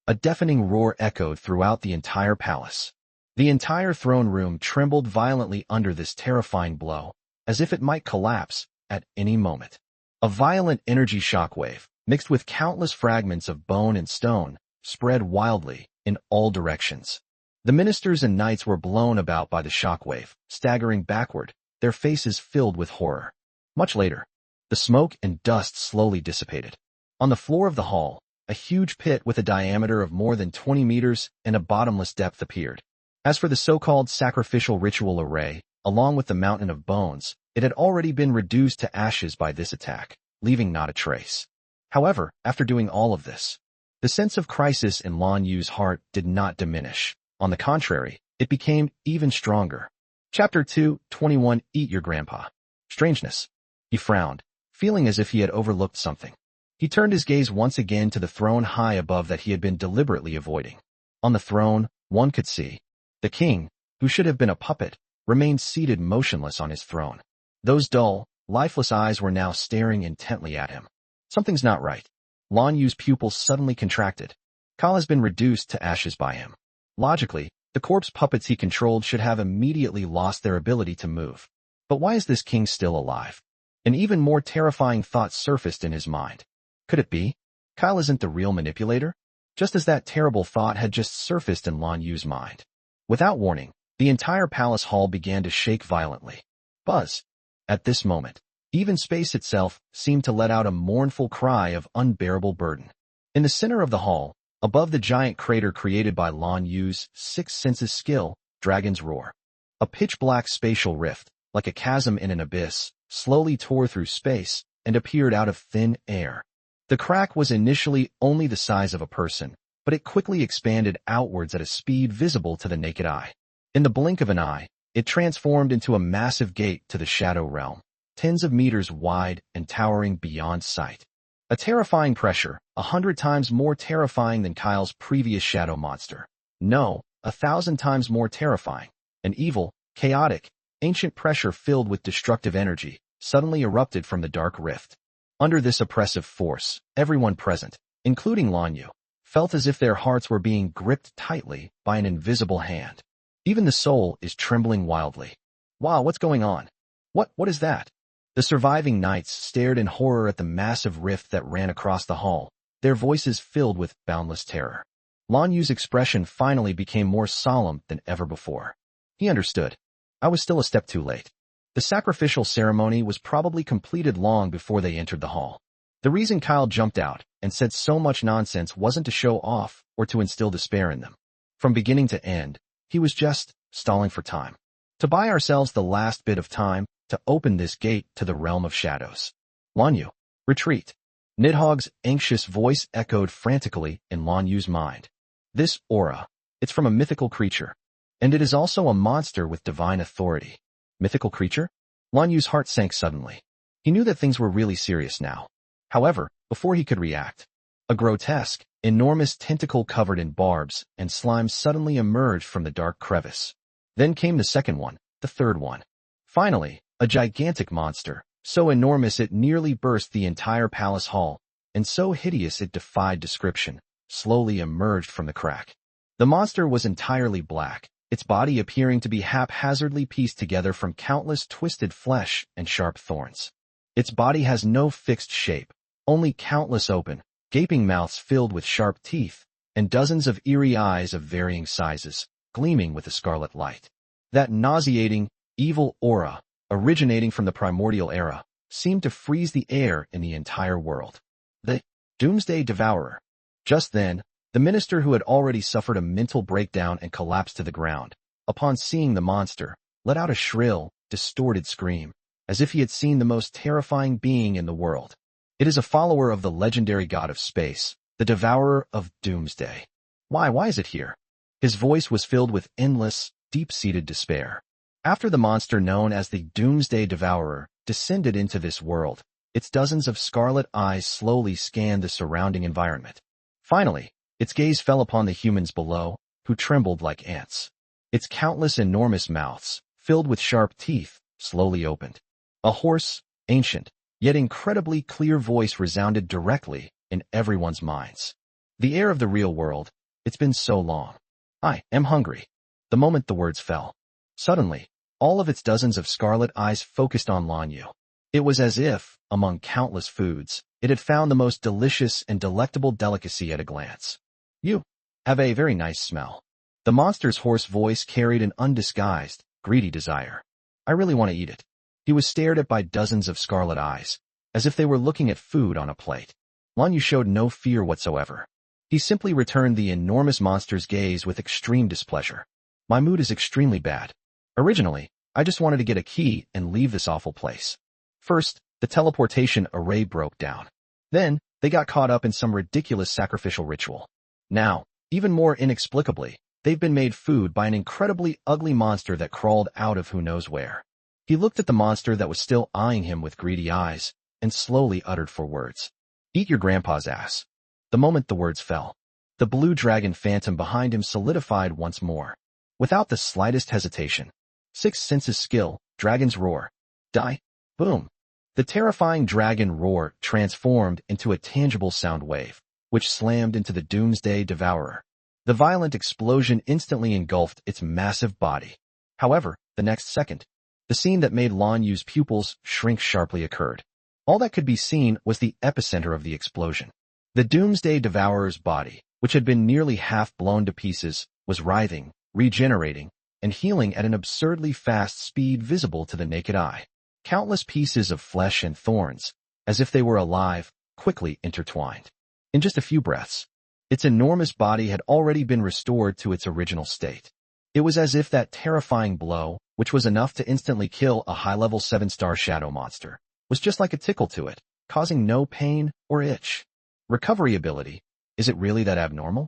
A deafening roar echoed throughout the entire palace. The entire throne room trembled violently under this terrifying blow, as if it might collapse at any moment. A violent energy shockwave, mixed with countless fragments of bone and stone, spread wildly in all directions. The ministers and knights were blown about by the shockwave, staggering backward, their faces filled with horror. Much later, the smoke and dust slowly dissipated. On the floor of the hall, a huge pit with a diameter of more than 20 meters and a bottomless depth appeared. As for the so-called sacrificial ritual array, along with the mountain of bones, it had already been reduced to ashes by this attack, leaving not a trace. However, after doing all of this, the sense of crisis in Lan Yu's heart did not diminish. On the contrary, it became even stronger. Chapter 2:21 Eat Your Grandpa. Strangeness. He frowned, feeling as if he had overlooked something. He turned his gaze once again to the throne high above that he had been deliberately avoiding. On the throne, one could see. The king, who should have been a puppet, remained seated motionless on his throne. Those dull, lifeless eyes were now staring intently at him. Something's not right. Lan Yu's pupils suddenly contracted. Kyle has been reduced to ashes by him. Logically, the corpse puppets he controlled should have immediately lost their ability to move. But why is this king still alive? An even more terrifying thought surfaced in his mind. Could it be? Kyle isn't the real manipulator? Just as that terrible thought had just surfaced in Lan Yu's mind. Without warning, the entire palace hall began to shake violently. Buzz! At this moment, even space itself seemed to let out a mournful cry of unbearable burden. In the center of the hall, above the giant crater created by Lan Yu's six senses skill, Dragon's Roar. A pitch-black spatial rift, like a chasm in an abyss, slowly tore through space and appeared out of thin air. The crack was initially only the size of a person, but it quickly expanded outwards at a speed visible to the naked eye. In the blink of an eye, it transformed into a massive gate to the Shadow Realm, tens of meters wide and towering beyond sight. A terrifying pressure, 100 times more terrifying than Kyle's previous shadow monster. No, 1,000 times more terrifying. An evil, chaotic, ancient pressure filled with destructive energy suddenly erupted from the dark rift. Under this oppressive force, everyone present, including Lan Yu, felt as if their hearts were being gripped tightly by an invisible hand. Even the soul is trembling wildly. Wow, what's going on? What is that? The surviving knights stared in horror at the massive rift that ran across the hall, their voices filled with boundless terror. Lan Yu's expression finally became more solemn than ever before. He understood. I was still a step too late. The sacrificial ceremony was probably completed long before they entered the hall. The reason Kyle jumped out and said so much nonsense wasn't to show off or to instill despair in them. From beginning to end, he was just stalling for time. To buy ourselves the last bit of time to open this gate to the realm of shadows. Lan Yu, retreat. Nidhogg's anxious voice echoed frantically in Lan Yu's mind. This aura, it's from a mythical creature. And it is also a monster with divine authority. Mythical creature? Lan Yu's heart sank suddenly. He knew that things were really serious now. However, before he could react, a grotesque, enormous tentacle covered in barbs and slime suddenly emerged from the dark crevice. Then came the second one, the third one. Finally, a gigantic monster, so enormous it nearly burst the entire palace hall, and so hideous it defied description, slowly emerged from the crack. The monster was entirely black, its body appearing to be haphazardly pieced together from countless twisted flesh and sharp thorns. Its body has no fixed shape, only countless open, gaping mouths filled with sharp teeth, and dozens of eerie eyes of varying sizes, gleaming with a scarlet light. That nauseating, evil aura, originating from the primordial era, seemed to freeze the air in the entire world. The Doomsday Devourer. Just then, the minister, who had already suffered a mental breakdown and collapsed to the ground, upon seeing the monster, let out a shrill, distorted scream, as if he had seen the most terrifying being in the world. It is a follower of the legendary god of space, the Devourer of Doomsday. Why is it here? His voice was filled with endless, deep-seated despair. After the monster known as the Doomsday Devourer descended into this world, its dozens of scarlet eyes slowly scanned the surrounding environment. Finally, its gaze fell upon the humans below, who trembled like ants. Its countless enormous mouths, filled with sharp teeth, slowly opened. A hoarse, ancient, yet incredibly clear voice resounded directly in everyone's minds. The air of the real world, it's been so long. I am hungry. The moment the words fell, suddenly, all of its dozens of scarlet eyes focused on Lan Yu. It was as if, among countless foods, it had found the most delicious and delectable delicacy at a glance. You have a very nice smell. The monster's hoarse voice carried an undisguised, greedy desire. I really want to eat it. He was stared at by dozens of scarlet eyes, as if they were looking at food on a plate. Lan Yu showed no fear whatsoever. He simply returned the enormous monster's gaze with extreme displeasure. My mood is extremely bad. Originally, I just wanted to get a key and leave this awful place. First, the teleportation array broke down. Then, they got caught up in some ridiculous sacrificial ritual. Now, even more inexplicably, they've been made food by an incredibly ugly monster that crawled out of who knows where. He looked at the monster that was still eyeing him with greedy eyes, and slowly uttered 4 words. Eat your grandpa's ass. The moment the words fell, the blue dragon phantom behind him solidified once more. Without the slightest hesitation. 6 senses skill, dragon's roar. Die. Boom. The terrifying dragon roar transformed into a tangible sound wave, which slammed into the Doomsday Devourer. The violent explosion instantly engulfed its massive body. However, the next second, the scene that made Lan Yu's pupils shrink sharply occurred. All that could be seen was the epicenter of the explosion. The Doomsday Devourer's body, which had been nearly half blown to pieces, was writhing, regenerating, and healing at an absurdly fast speed visible to the naked eye. Countless pieces of flesh and thorns, as if they were alive, quickly intertwined. In just a few breaths, its enormous body had already been restored to its original state. It was as if that terrifying blow, which was enough to instantly kill a high-level 7-star shadow monster, was just like a tickle to it, causing no pain or itch. Recovery ability, is it really that abnormal?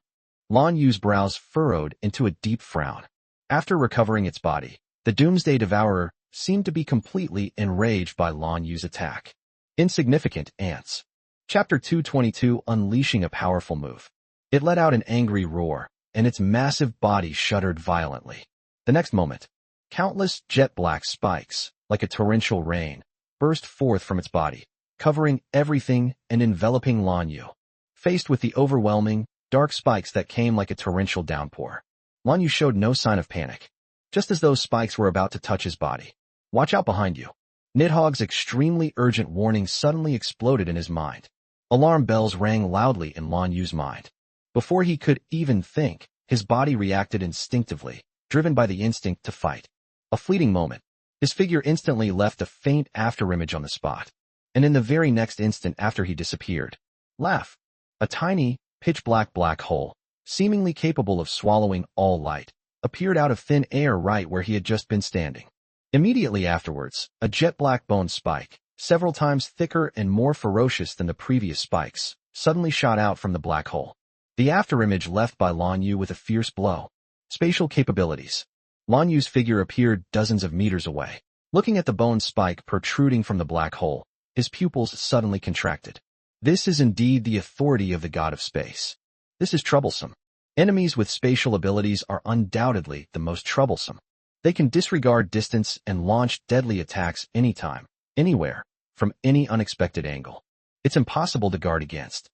Lan Yu's brows furrowed into a deep frown. After recovering its body, the Doomsday Devourer seemed to be completely enraged by Lan Yu's attack. Insignificant ants. Chapter 222, Unleashing a Powerful Move. It let out an angry roar, and its massive body shuddered violently. The next moment, countless jet-black spikes, like a torrential rain, burst forth from its body, covering everything and enveloping Lan Yu. Faced with the overwhelming, dark spikes that came like a torrential downpour, Lan Yu showed no sign of panic. Just as those spikes were about to touch his body, "Watch out behind you." Nidhogg's extremely urgent warning suddenly exploded in his mind. Alarm bells rang loudly in Lan Yu's mind. Before he could even think, his body reacted instinctively, driven by the instinct to fight. A fleeting moment, his figure instantly left a faint afterimage on the spot, and in the very next instant after he disappeared, laugh. A tiny, pitch-black black hole, seemingly capable of swallowing all light, appeared out of thin air right where he had just been standing. Immediately afterwards, a jet-black bone spike, several times thicker and more ferocious than the previous spikes, suddenly shot out from the black hole. The afterimage left by Lan Yu with a fierce blow. Spatial capabilities. Lan Yu's figure appeared dozens of meters away. Looking at the bone spike protruding from the black hole, his pupils suddenly contracted. This is indeed the authority of the god of space. This is troublesome. Enemies with spatial abilities are undoubtedly the most troublesome. They can disregard distance and launch deadly attacks anytime, anywhere, from any unexpected angle. It's impossible to guard against.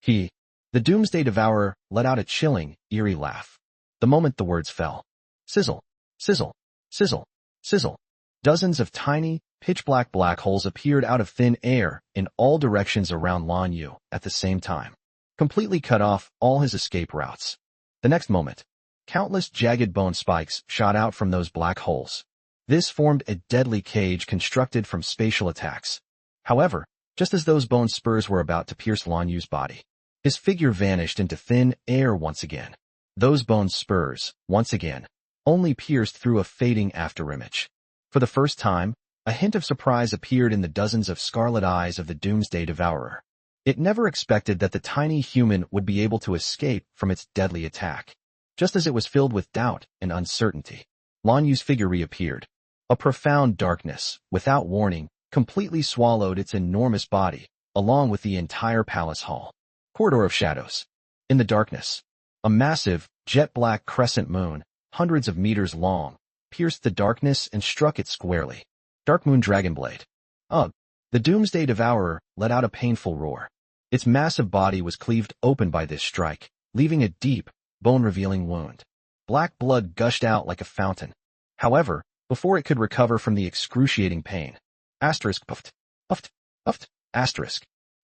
The Doomsday Devourer, let out a chilling, eerie laugh. The moment the words fell. Sizzle, sizzle, sizzle, sizzle. Dozens of tiny, pitch-black black holes appeared out of thin air in all directions around Lan Yu at the same time, completely cut off all his escape routes. The next moment, countless jagged bone spikes shot out from those black holes. This formed a deadly cage constructed from spatial attacks. However, just as those bone spurs were about to pierce Lan Yu's body, his figure vanished into thin air once again. Those bone spurs, once again, only pierced through a fading afterimage. For the first time, a hint of surprise appeared in the dozens of scarlet eyes of the Doomsday Devourer. It never expected that the tiny human would be able to escape from its deadly attack. Just as it was filled with doubt and uncertainty, Lan Yu's figure reappeared. A profound darkness, without warning, completely swallowed its enormous body, along with the entire palace hall. Corridor of Shadows. In the darkness, a massive, jet-black crescent moon, hundreds of meters long, pierced the darkness and struck it squarely. Dark Moon Dragonblade. Ugh! The Doomsday Devourer let out a painful roar. Its massive body was cleaved open by this strike, leaving a deep, bone-revealing wound. Black blood gushed out like a fountain. However, before it could recover from the excruciating pain, puffed, puffed,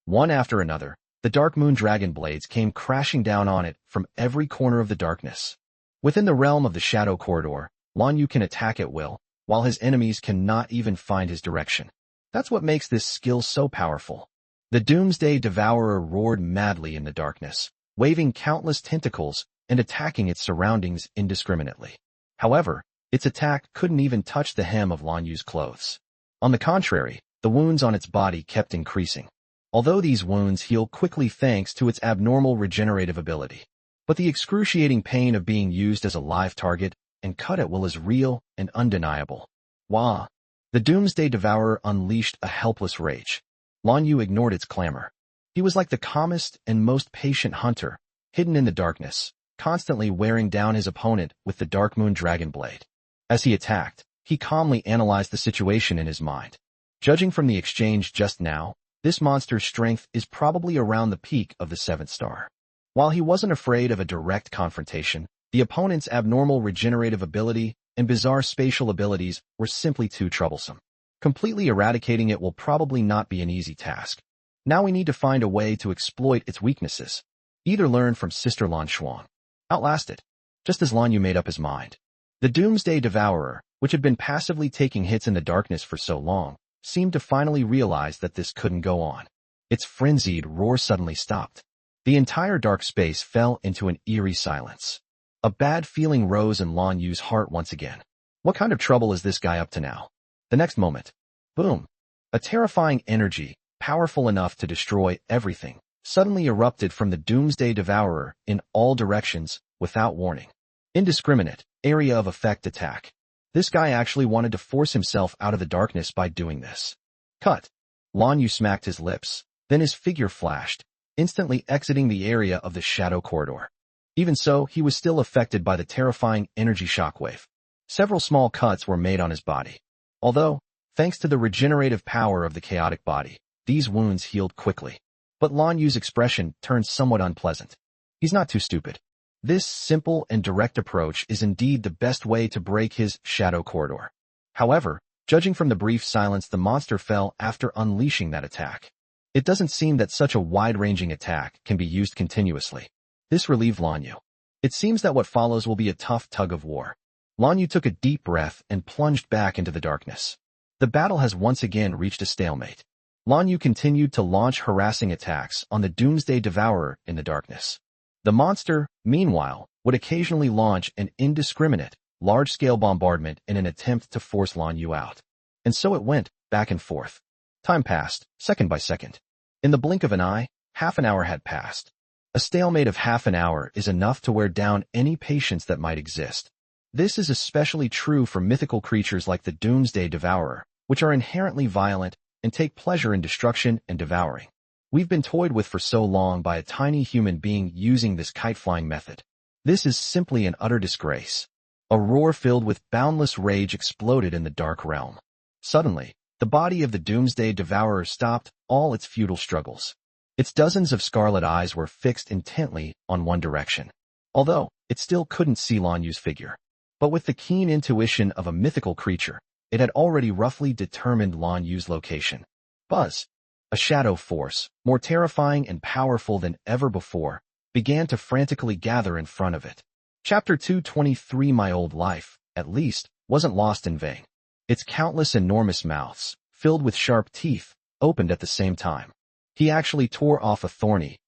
one after another, the Dark Moon Dragonblades came crashing down on it from every corner of the darkness. Within the realm of the Shadow Corridor, Lan Yu can attack at will, while his enemies cannot even find his direction. That's what makes this skill so powerful. The Doomsday Devourer roared madly in the darkness, waving countless tentacles and attacking its surroundings indiscriminately. However, its attack couldn't even touch the hem of Lan Yu's clothes. On the contrary, the wounds on its body kept increasing. Although these wounds heal quickly thanks to its abnormal regenerative ability. But the excruciating pain of being used as a live target and cut at will is real and undeniable. Wah! The Doomsday Devourer unleashed a helpless rage. Lan Yu ignored its clamor. He was like the calmest and most patient hunter, hidden in the darkness, constantly wearing down his opponent with the Dark Moon Dragonblade. As he attacked, he calmly analyzed the situation in his mind. Judging from the exchange just now, this monster's strength is probably around the peak of the 7th star. While he wasn't afraid of a direct confrontation, the opponent's abnormal regenerative ability and bizarre spatial abilities were simply too troublesome. Completely eradicating it will probably not be an easy task. Now we need to find a way to exploit its weaknesses. Either learn from Sister Lan Xuan. Outlast it. Just as Lan Yu made up his mind. The Doomsday Devourer, which had been passively taking hits in the darkness for so long, seemed to finally realize that this couldn't go on. Its frenzied roar suddenly stopped. The entire dark space fell into an eerie silence. A bad feeling rose in Lan Yu's heart once again. What kind of trouble is this guy up to now? The next moment, boom! A terrifying energy, powerful enough to destroy everything, suddenly erupted from the Doomsday Devourer in all directions, without warning. Indiscriminate, area of effect attack. This guy actually wanted to force himself out of the darkness by doing this. Cut! Lan Yu smacked his lips, then his figure flashed, instantly exiting the area of the Shadow Corridor. Even so, he was still affected by the terrifying energy shockwave. Several small cuts were made on his body. Although, thanks to the regenerative power of the chaotic body, these wounds healed quickly. But Lan Yu's expression turned somewhat unpleasant. He's not too stupid. This simple and direct approach is indeed the best way to break his Shadow Corridor. However, judging from the brief silence the monster fell after unleashing that attack. It doesn't seem that such a wide-ranging attack can be used continuously. This relieved Lan Yu. It seems that what follows will be a tough tug-of-war. Lan Yu took a deep breath and plunged back into the darkness. The battle has once again reached a stalemate. Lan Yu continued to launch harassing attacks on the Doomsday Devourer in the darkness. The monster, meanwhile, would occasionally launch an indiscriminate, large-scale bombardment in an attempt to force Lan Yu out. And so it went, back and forth. Time passed, second by second. In the blink of an eye, half an hour had passed. A stalemate of half an hour is enough to wear down any patience that might exist. This is especially true for mythical creatures like the Doomsday Devourer, which are inherently violent and take pleasure in destruction and devouring. We've been toyed with for so long by a tiny human being using this kite-flying method. This is simply an utter disgrace. A roar filled with boundless rage exploded in the dark realm. Suddenly, the body of the Doomsday Devourer stopped all its futile struggles. Its dozens of scarlet eyes were fixed intently on one direction, although it still couldn't see Lan Yu's figure. But with the keen intuition of a mythical creature, it had already roughly determined Lan Yu's location. Buzz, a shadow force, more terrifying and powerful than ever before, began to frantically gather in front of it. Chapter 223 My old life, at least, wasn't lost in vain. Its countless enormous mouths, filled with sharp teeth, opened at the same time. He actually tore off a thorny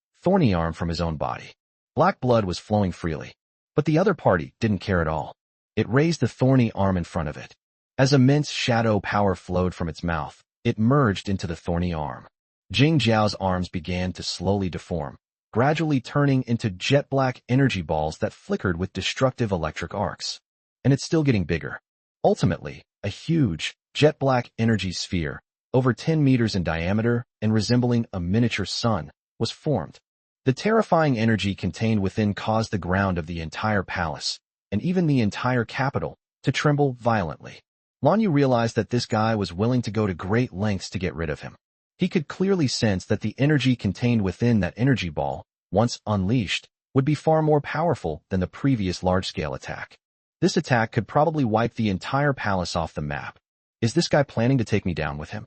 arm from his own body. Black blood was flowing freely. But the other party didn't care at all. It raised the thorny arm in front of it. As immense shadow power flowed from its mouth, it merged into the thorny arm. Jing Jiao's arms began to slowly deform, gradually turning into jet-black energy balls that flickered with destructive electric arcs. And it's still getting bigger. Ultimately, a huge, jet-black energy sphere, over 10 meters in diameter and resembling a miniature sun, was formed. The terrifying energy contained within caused the ground of the entire palace, and even the entire capital, to tremble violently. Lan Yu realized that this guy was willing to go to great lengths to get rid of him. He could clearly sense that the energy contained within that energy ball, once unleashed, would be far more powerful than the previous large-scale attack. This attack could probably wipe the entire palace off the map. Is this guy planning to take me down with him?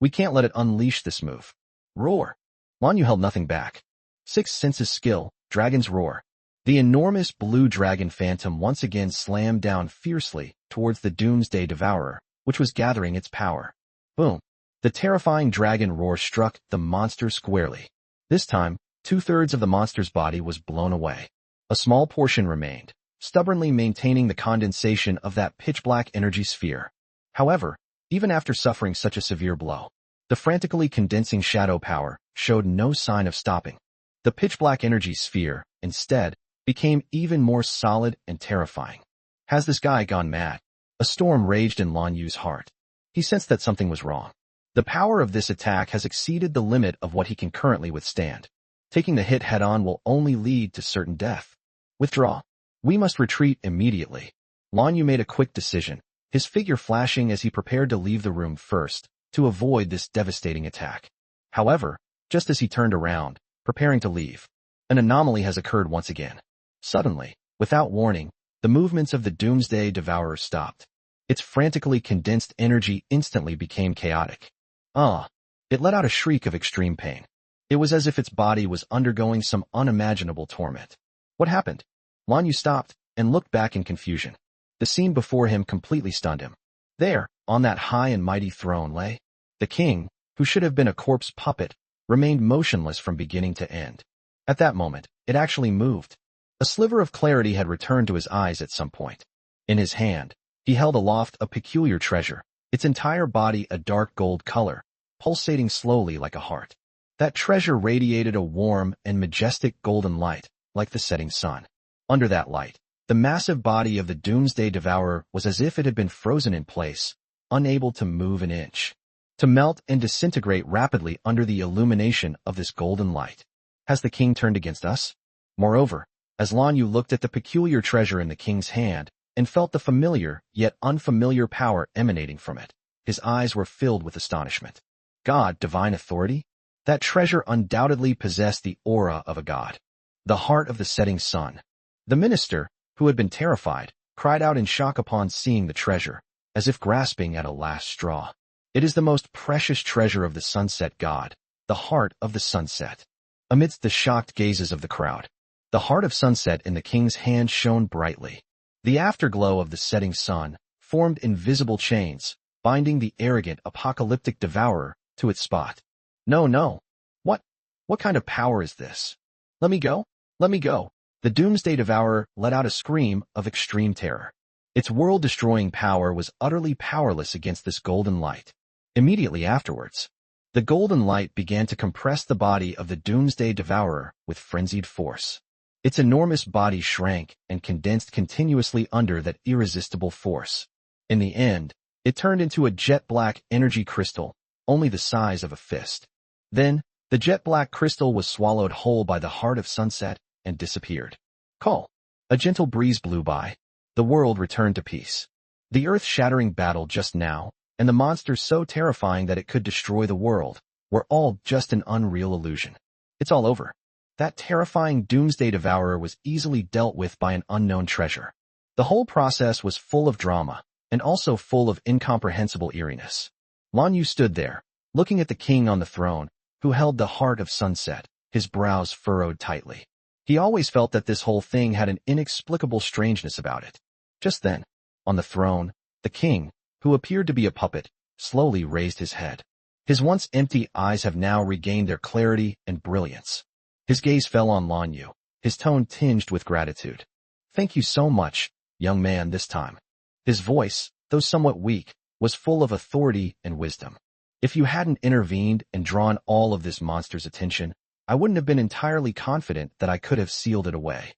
We can't let it unleash this move. Roar! Lan Yu held nothing back. Sixth Sense's skill, Dragon's Roar. The enormous blue dragon phantom once again slammed down fiercely towards the Doomsday Devourer, which was gathering its power. Boom! The terrifying dragon roar struck the monster squarely. This time, 2/3 of the monster's body was blown away. A small portion remained, stubbornly maintaining the condensation of that pitch-black energy sphere. However, even after suffering such a severe blow, the frantically condensing shadow power showed no sign of stopping. The pitch-black energy sphere, instead, became even more solid and terrifying. Has this guy gone mad? A storm raged in Lan Yu's heart. He sensed that something was wrong. The power of this attack has exceeded the limit of what he can currently withstand. Taking the hit head-on will only lead to certain death. Withdraw. We must retreat immediately. Lan Yu made a quick decision, his figure flashing as he prepared to leave the room first, to avoid this devastating attack. However, just as he turned around, preparing to leave, an anomaly has occurred once again. Suddenly, without warning, the movements of the Doomsday Devourer stopped. Its frantically condensed energy instantly became chaotic. It let out a shriek of extreme pain. It was as if its body was undergoing some unimaginable torment. What happened? Lan Yu stopped and looked back in confusion. The scene before him completely stunned him. There, on that high and mighty throne lay the king, who should have been a corpse puppet, remained motionless from beginning to end. At that moment, it actually moved. A sliver of clarity had returned to his eyes at some point. In his hand, he held aloft a peculiar treasure, its entire body a dark gold color, pulsating slowly like a heart. That treasure radiated a warm and majestic golden light, like the setting sun. Under that light, the massive body of the Doomsday Devourer was as if it had been frozen in place, unable to move an inch, to melt and disintegrate rapidly under the illumination of this golden light. Has the king turned against us? Moreover, as Lan Yu looked at the peculiar treasure in the king's hand and felt the familiar yet unfamiliar power emanating from it, his eyes were filled with astonishment. God, divine authority? That treasure undoubtedly possessed the aura of a god. The heart of the setting sun. The minister, who had been terrified, cried out in shock upon seeing the treasure, as if grasping at a last straw. It is the most precious treasure of the sunset god, the heart of the sunset. Amidst the shocked gazes of the crowd, the heart of sunset in the king's hand shone brightly. The afterglow of the setting sun formed invisible chains, binding the arrogant, apocalyptic devourer to its spot. No. What kind of power is this? Let me go. Let me go. The Doomsday Devourer let out a scream of extreme terror. Its world-destroying power was utterly powerless against this golden light. Immediately afterwards, the golden light began to compress the body of the Doomsday Devourer with frenzied force. Its enormous body shrank and condensed continuously under that irresistible force. In the end, it turned into a jet-black energy crystal, only the size of a fist. Then, the jet-black crystal was swallowed whole by the heart of sunset and disappeared. Call. A gentle breeze blew by. The world returned to peace. The earth-shattering battle just now, and the monster so terrifying that it could destroy the world, were all just an unreal illusion. It's all over. That terrifying doomsday devourer was easily dealt with by an unknown treasure. The whole process was full of drama, and also full of incomprehensible eeriness. Lan Yu stood there, looking at the king on the throne, who held the heart of sunset, his brows furrowed tightly. He always felt that this whole thing had an inexplicable strangeness about it. Just then, on the throne, the king, who appeared to be a puppet, slowly raised his head. His once empty eyes have now regained their clarity and brilliance. His gaze fell on Lan Yu, his tone tinged with gratitude. "Thank you so much, young man," this time. His voice, though somewhat weak, was full of authority and wisdom. "If you hadn't intervened and drawn all of this monster's attention, I wouldn't have been entirely confident that I could have sealed it away."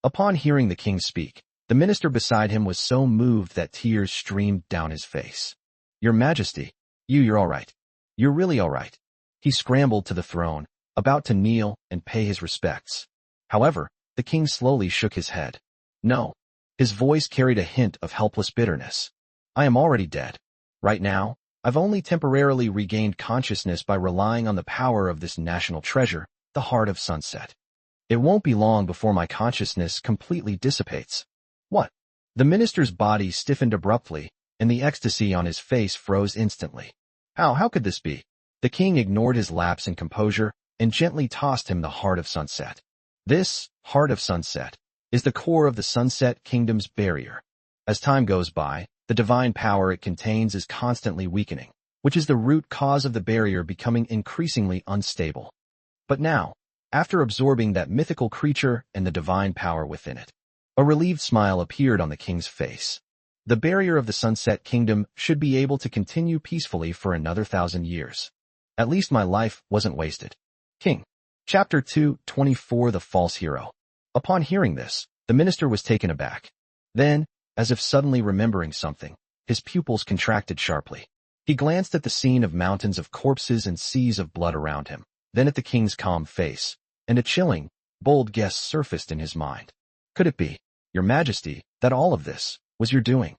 Upon hearing the king speak, the minister beside him was so moved that tears streamed down his face. "Your Majesty, you're all right. You're really all right." He scrambled to the throne, about to kneel and pay his respects. However, the king slowly shook his head. "No." His voice carried a hint of helpless bitterness. "I am already dead. Right now, I've only temporarily regained consciousness by relying on the power of this national treasure, the heart of sunset. It won't be long before my consciousness completely dissipates." "What?" The minister's body stiffened abruptly, and the ecstasy on his face froze instantly. How could this be?" The king ignored his lapse in composure and gently tossed him the heart of sunset. "This heart of sunset is the core of the Sunset Kingdom's barrier. As time goes by, the divine power it contains is constantly weakening, which is the root cause of the barrier becoming increasingly unstable. But now, after absorbing that mythical creature and the divine power within it, a relieved smile appeared on the king's face. The barrier of the Sunset Kingdom should be able to continue peacefully for another 1,000 years. At least my life wasn't wasted. King. Chapter 224 The False Hero. Upon hearing this, the minister was taken aback. Then, as if suddenly remembering something, his pupils contracted sharply. He glanced at the scene of mountains of corpses and seas of blood around him, then at the king's calm face, and a chilling, bold guess surfaced in his mind. "Could it be, Your Majesty, that all of this was your doing?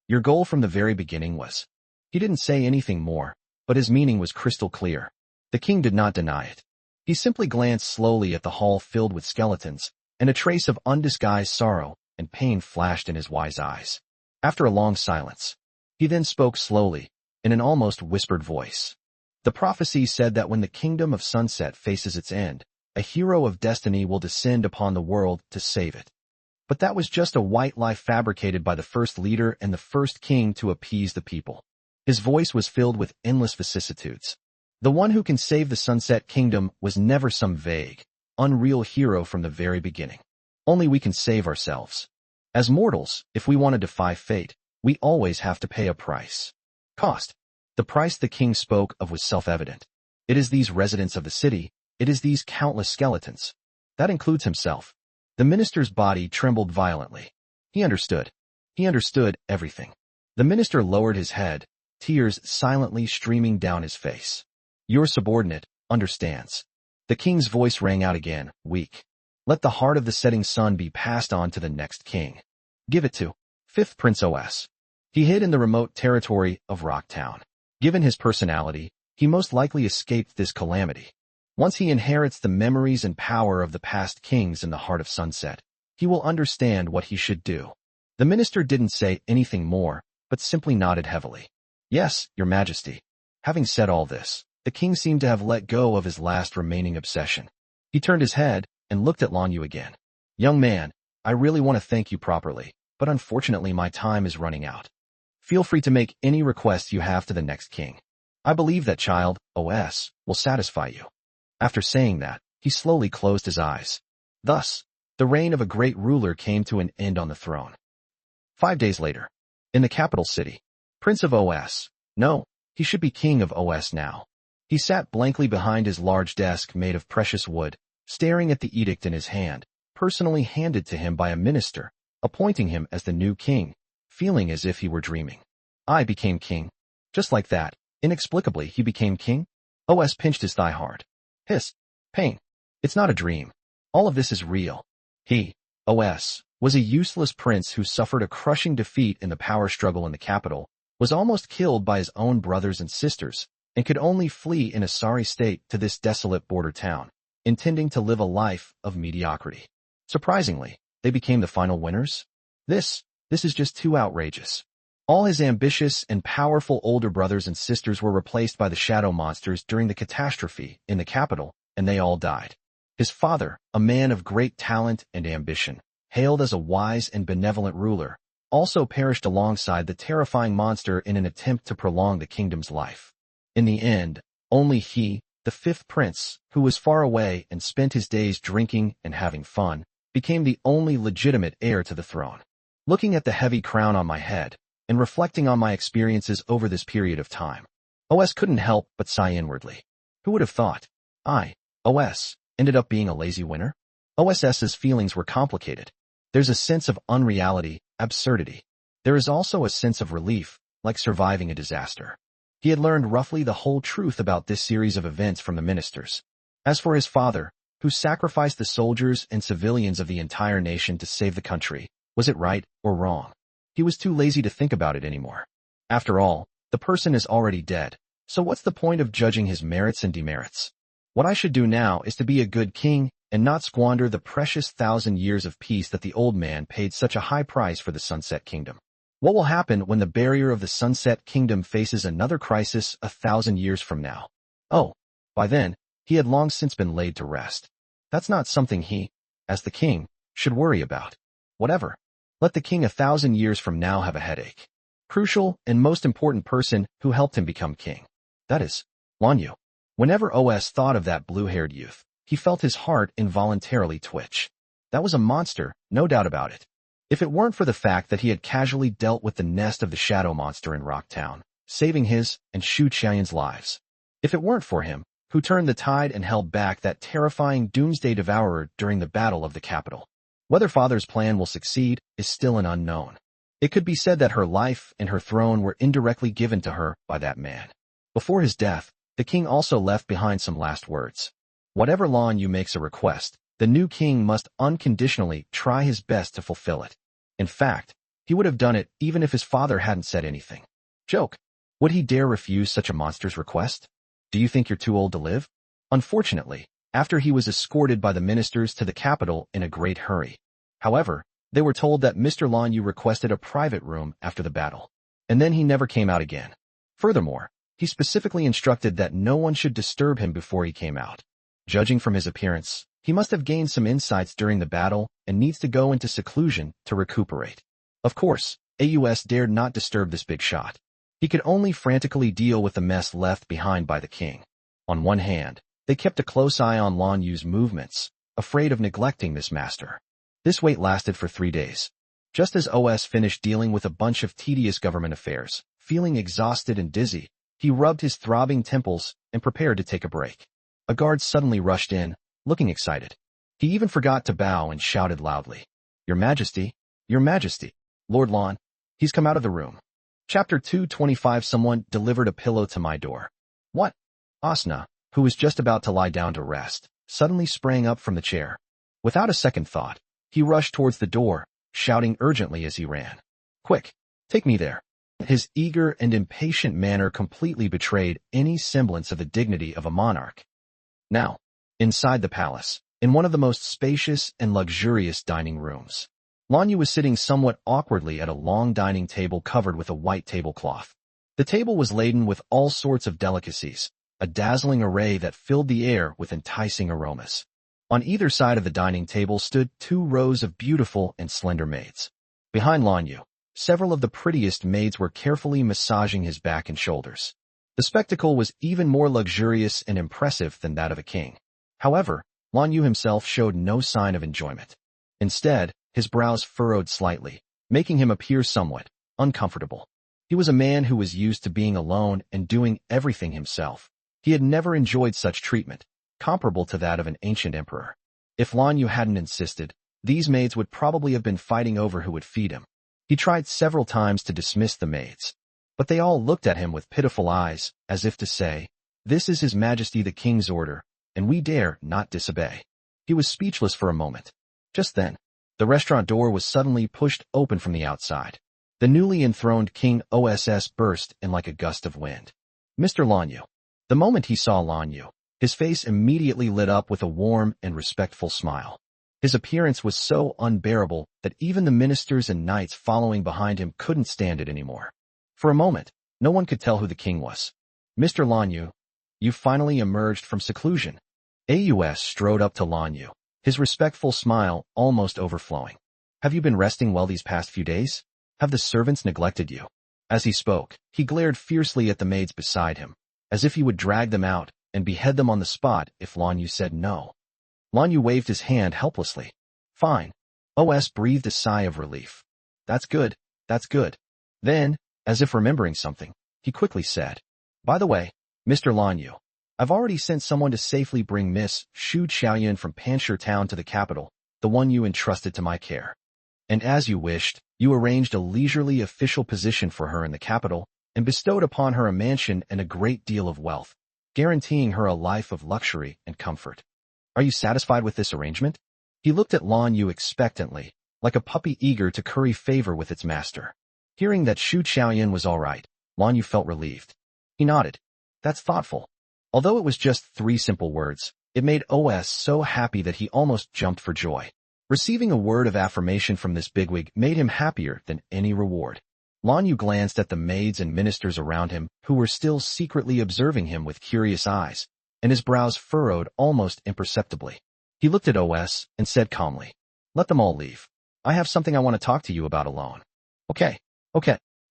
Your goal from the very beginning was—" He didn't say anything more, but his meaning was crystal clear. The king did not deny it. He simply glanced slowly at the hall filled with skeletons, and a trace of undisguised sorrow and pain flashed in his wise eyes. After a long silence, he then spoke slowly, in an almost whispered voice. "The prophecy said that when the kingdom of sunset faces its end, a hero of destiny will descend upon the world to save it. But that was just a white lie fabricated by the first leader and the first king to appease the people." His voice was filled with endless vicissitudes. The one who can save the Sunset Kingdom was never some vague, unreal hero from the very beginning. Only we can save ourselves. As mortals, if we want to defy fate, we always have to pay a price. Cost. The price the king spoke of was self-evident. It is these residents of the city, it is these countless skeletons. That includes himself. The minister's body trembled violently. He understood. He understood everything. The minister lowered his head, tears silently streaming down his face. "Your subordinate understands." The king's voice rang out again, weak. "Let the heart of the setting sun be passed on to the next king. Give it to 5th Prince OS. He hid in the remote territory of Rocktown. Given his personality, he most likely escaped this calamity. Once he inherits the memories and power of the past kings in the heart of sunset, he will understand what he should do." The minister didn't say anything more, but simply nodded heavily. "Yes, Your Majesty." Having said all this, the king seemed to have let go of his last remaining obsession. He turned his head and looked at Lan Yu again. "Young man, I really want to thank you properly, but unfortunately my time is running out. Feel free to make any requests you have to the next king. I believe that child, OS, will satisfy you." After saying that, he slowly closed his eyes. Thus, the reign of a great ruler came to an end on the throne. 5 days later, in the capital city, Prince of OS, no, he should be King of OS now. He sat blankly behind his large desk made of precious wood, staring at the edict in his hand, personally handed to him by a minister, appointing him as the new king, feeling as if he were dreaming. I became king. Just like that, inexplicably he became king? OS pinched his thigh hard. Hiss. Pain. It's not a dream. All of this is real. He, OS, was a useless prince who suffered a crushing defeat in the power struggle in the capital, was almost killed by his own brothers and sisters, and could only flee in a sorry state to this desolate border town, intending to live a life of mediocrity. Surprisingly, they became the final winners? This is just too outrageous. All his ambitious and powerful older brothers and sisters were replaced by the shadow monsters during the catastrophe in the capital, and they all died. His father, a man of great talent and ambition, hailed as a wise and benevolent ruler, also perished alongside the terrifying monster in an attempt to prolong the kingdom's life. In the end, only he, the fifth prince, who was far away and spent his days drinking and having fun, became the only legitimate heir to the throne. Looking at the heavy crown on my head, and reflecting on my experiences over this period of time, OS couldn't help but sigh inwardly. Who would have thought? OS, ended up being a lazy winner? OSS's feelings were complicated. There's a sense of unreality, absurdity. There is also a sense of relief, like surviving a disaster. He had learned roughly the whole truth about this series of events from the ministers. As for his father, who sacrificed the soldiers and civilians of the entire nation to save the country, was it right or wrong? He was too lazy to think about it anymore. After all, the person is already dead, so what's the point of judging his merits and demerits? What I should do now is to be a good king and not squander the precious 1,000 years of peace that the old man paid such a high price for the Sunset Kingdom. What will happen when the barrier of the Sunset Kingdom faces another crisis 1,000 years from now? Oh, by then, he had long since been laid to rest. That's not something he, as the king, should worry about. Whatever. Let the king 1,000 years from now have a headache. Crucial and most important person who helped him become king. That is, Lanyu. Whenever OS thought of that blue-haired youth, he felt his heart involuntarily twitch. That was a monster, no doubt about it. If it weren't for the fact that he had casually dealt with the nest of the shadow monster in Rocktown, saving his and Shu Qian's lives. If it weren't for him, who turned the tide and held back that terrifying doomsday devourer during the battle of the capital. Whether Father's plan will succeed is still an unknown. It could be said that her life and her throne were indirectly given to her by that man. Before his death, the king also left behind some last words. Whatever Lanyu makes a request, the new king must unconditionally try his best to fulfill it. In fact, he would have done it even if his father hadn't said anything. Joke. Would he dare refuse such a monster's request? Do you think you're too old to live? Unfortunately, after he was escorted by the ministers to the capital in a great hurry. However, they were told that Mr. Lanyu requested a private room after the battle, and then he never came out again. Furthermore, he specifically instructed that no one should disturb him before he came out. Judging from his appearance, he must have gained some insights during the battle and needs to go into seclusion to recuperate. Of course, AUS dared not disturb this big shot. He could only frantically deal with the mess left behind by the king. On one hand, they kept a close eye on Lanyu's movements, afraid of neglecting this master. This wait lasted for 3 days. Just as OS finished dealing with a bunch of tedious government affairs, feeling exhausted and dizzy, he rubbed his throbbing temples and prepared to take a break. A guard suddenly rushed in, looking excited. He even forgot to bow and shouted loudly, "Your Majesty, Your Majesty, Lord Lan, he's come out of the room." Chapter 225. Someone delivered a pillow to my door. What? Asna, who was just about to lie down to rest, suddenly sprang up from the chair. Without a second thought, he rushed towards the door, shouting urgently as he ran. "Quick, take me there." His eager and impatient manner completely betrayed any semblance of the dignity of a monarch. Now, inside the palace, in one of the most spacious and luxurious dining rooms, Lanyu was sitting somewhat awkwardly at a long dining table covered with a white tablecloth. The table was laden with all sorts of delicacies, a dazzling array that filled the air with enticing aromas. On either side of the dining table stood 2 rows of beautiful and slender maids. Behind Lanyu, several of the prettiest maids were carefully massaging his back and shoulders. The spectacle was even more luxurious and impressive than that of a king. However, Lanyu himself showed no sign of enjoyment. Instead, his brows furrowed slightly, making him appear somewhat uncomfortable. He was a man who was used to being alone and doing everything himself. He had never enjoyed such treatment, comparable to that of an ancient emperor. If Lanyu hadn't insisted, these maids would probably have been fighting over who would feed him. He tried several times to dismiss the maids, but they all looked at him with pitiful eyes, as if to say, "This is His Majesty the King's order, and we dare not disobey." He was speechless for a moment. Just then, the restaurant door was suddenly pushed open from the outside. The newly enthroned King Oss burst in like a gust of wind. Mr. Lanyu. The moment he saw Lanyu, his face immediately lit up with a warm and respectful smile. His appearance was so unbearable that even the ministers and knights following behind him couldn't stand it anymore. For a moment, no one could tell who the king was. "Mr. Lanyu, you finally emerged from seclusion." Aus strode up to Lanyu, his respectful smile almost overflowing. "Have you been resting well these past few days? Have the servants neglected you?" As he spoke, he glared fiercely at the maids beside him, as if he would drag them out and behead them on the spot if Lanyu said no. Lanyu waved his hand helplessly. "Fine." Os breathed a sigh of relief. That's good. Then, as if remembering something, he quickly said, "By the way, Mr. Lanyu, I've already sent someone to safely bring Miss Shu Xiaoyan from Panshir Town to the capital, the one you entrusted to my care. And as you wished, you arranged a leisurely official position for her in the capital and bestowed upon her a mansion and a great deal of wealth, guaranteeing her a life of luxury and comfort. Are you satisfied with this arrangement?" He looked at Lanyu expectantly, like a puppy eager to curry favor with its master. Hearing that Shu Xiaoyan was all right, Lanyu felt relieved. He nodded. "That's thoughtful." Although it was just 3 simple words, it made Os so happy that he almost jumped for joy. Receiving a word of affirmation from this bigwig made him happier than any reward. Lanyu glanced at the maids and ministers around him who were still secretly observing him with curious eyes, and his brows furrowed almost imperceptibly. He looked at Os and said calmly, "Let them all leave. I have something I want to talk to you about alone." Okay.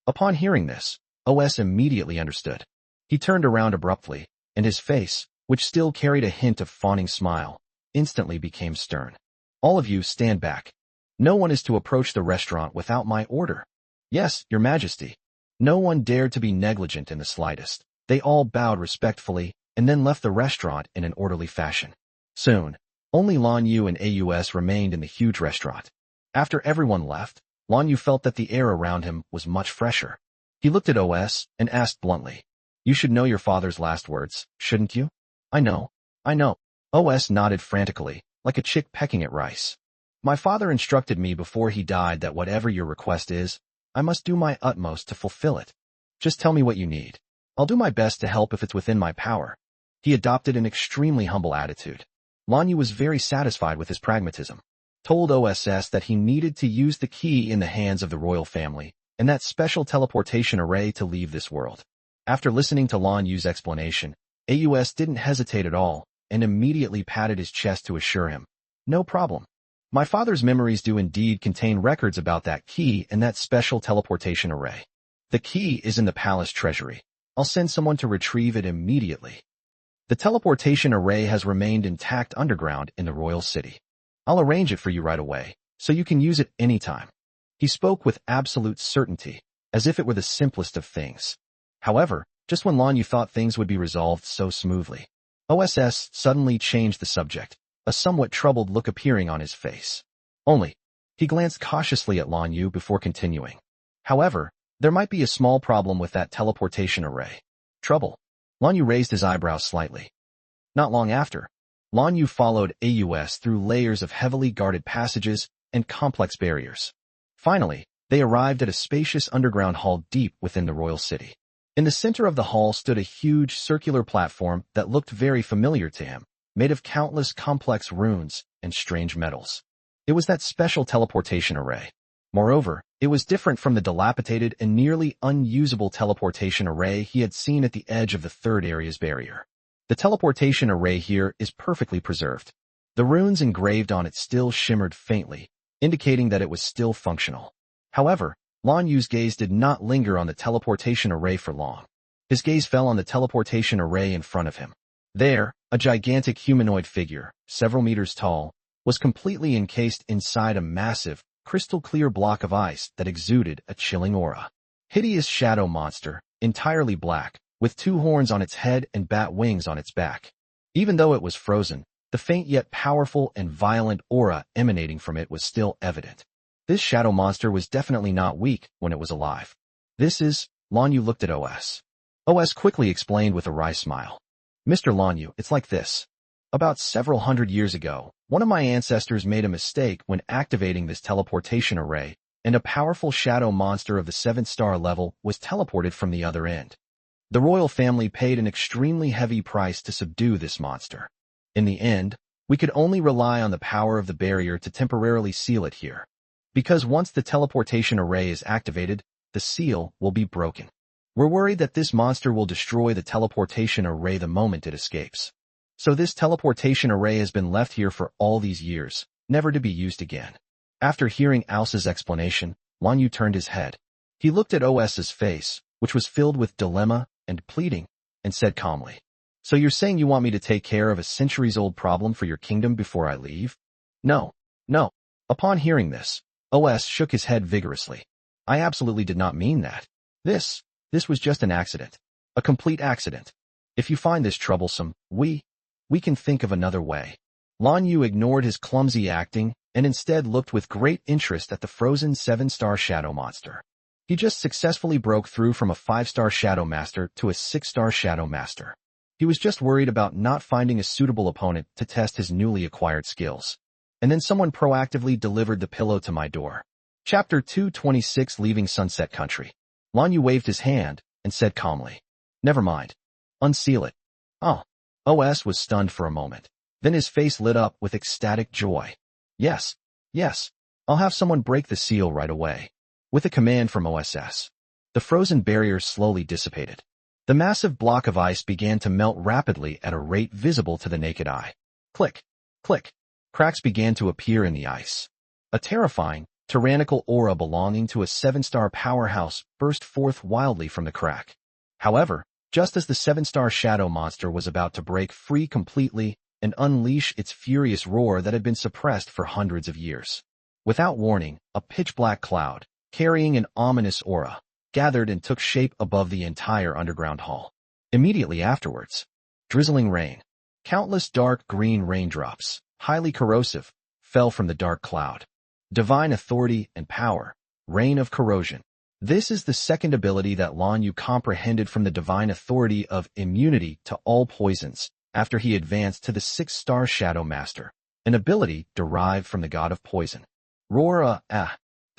Upon hearing this, Os immediately understood. He turned around abruptly, and his face, which still carried a hint of fawning smile, instantly became stern. "All of you stand back. No one is to approach the restaurant without my order." "Yes, Your Majesty." No one dared to be negligent in the slightest. They all bowed respectfully and then left the restaurant in an orderly fashion. Soon, only Lanyu and Aus remained in the huge restaurant. After everyone left, Lanyu felt that the air around him was much fresher. He looked at Os and asked bluntly, "You should know your father's last words, shouldn't you?" I know. Os nodded frantically, like a chick pecking at rice. "My father instructed me before he died that whatever your request is, I must do my utmost to fulfill it. Just tell me what you need. I'll do my best to help if it's within my power." He adopted an extremely humble attitude. Lanyu was very satisfied with his pragmatism. Told Oss that he needed to use the key in the hands of the royal family and that special teleportation array to leave this world. After listening to Lanyu's explanation, Aus didn't hesitate at all and immediately patted his chest to assure him, "No problem. My father's memories do indeed contain records about that key and that special teleportation array. The key is in the palace treasury. I'll send someone to retrieve it immediately. The teleportation array has remained intact underground in the royal city. I'll arrange it for you right away, so you can use it anytime." He spoke with absolute certainty, as if it were the simplest of things. However, just when Lanyu thought things would be resolved so smoothly, Oss suddenly changed the subject, a somewhat troubled look appearing on his face. He glanced cautiously at Lanyu before continuing. "However, there might be a small problem with that teleportation array." "Trouble?" Lanyu raised his eyebrows slightly. Not long after, Lanyu followed Aus through layers of heavily guarded passages and complex barriers. Finally, they arrived at a spacious underground hall deep within the royal city. In the center of the hall stood a huge circular platform that looked very familiar to him, made of countless complex runes and strange metals. It was that special teleportation array. Moreover, it was different from the dilapidated and nearly unusable teleportation array he had seen at the edge of the third area's barrier. The teleportation array here is perfectly preserved. The runes engraved on it still shimmered faintly, indicating that it was still functional. However, Lanyu's gaze did not linger on the teleportation array for long. His gaze fell on the teleportation array in front of him. There, a gigantic humanoid figure, several meters tall, was completely encased inside a massive, crystal-clear block of ice that exuded a chilling aura. Hideous shadow monster, entirely black, with 2 horns on its head and bat wings on its back. Even though it was frozen, The faint yet powerful and violent aura emanating from it was still evident. This shadow monster was definitely not weak when it was alive. This is, Lanyu looked at OS. OS quickly explained with a wry smile. Mr. Lanyu, it's like this. About several hundred years ago, one of my ancestors made a mistake when activating this teleportation array, and a powerful shadow monster of the 7th star level was teleported from the other end. The royal family paid an extremely heavy price to subdue this monster. In the end, we could only rely on the power of the barrier to temporarily seal it here. Because once the teleportation array is activated, the seal will be broken. We're worried that this monster will destroy the teleportation array the moment it escapes. So this teleportation array has been left here for all these years, never to be used again. After hearing Alsa's explanation, Lanyu turned his head. He looked at OS's face, which was filled with dilemma and pleading, and said calmly, "So you're saying you want me to take care of a centuries-old problem for your kingdom before I leave?" No. Upon hearing this, OS shook his head vigorously. "I absolutely did not mean that. This was just an accident. A complete accident. If you find this troublesome, we can think of another way." Lanyu ignored his clumsy acting and instead looked with great interest at the frozen 7-star shadow monster. He just successfully broke through from a 5-star shadow master to a 6-star shadow master. He was just worried about not finding a suitable opponent to test his newly acquired skills. And then someone proactively delivered the pillow to my door. Chapter 226, Leaving Sunset Country. Lanyu waved his hand and said calmly, "Never mind. Unseal it." Oh. OS was stunned for a moment. Then his face lit up with ecstatic joy. Yes. I'll have someone break the seal right away." With a command from OSS, the frozen barrier slowly dissipated. The massive block of ice began to melt rapidly at a rate visible to the naked eye. Click. Cracks began to appear in the ice. A terrifying, tyrannical aura belonging to a 7-star powerhouse burst forth wildly from the crack. However, just as the 7-star shadow monster was about to break free completely and unleash its furious roar that had been suppressed for hundreds of years, without warning, a pitch-black cloud, carrying an ominous aura, gathered and took shape above the entire underground hall. Immediately afterwards, drizzling rain, countless dark green raindrops, highly corrosive, fell from the dark cloud. Divine authority and power, rain of corrosion. This is the second ability that Lanyu comprehended from the divine authority of immunity to all poisons after he advanced to the 6-star shadow master, an ability derived from the god of poison. Roar.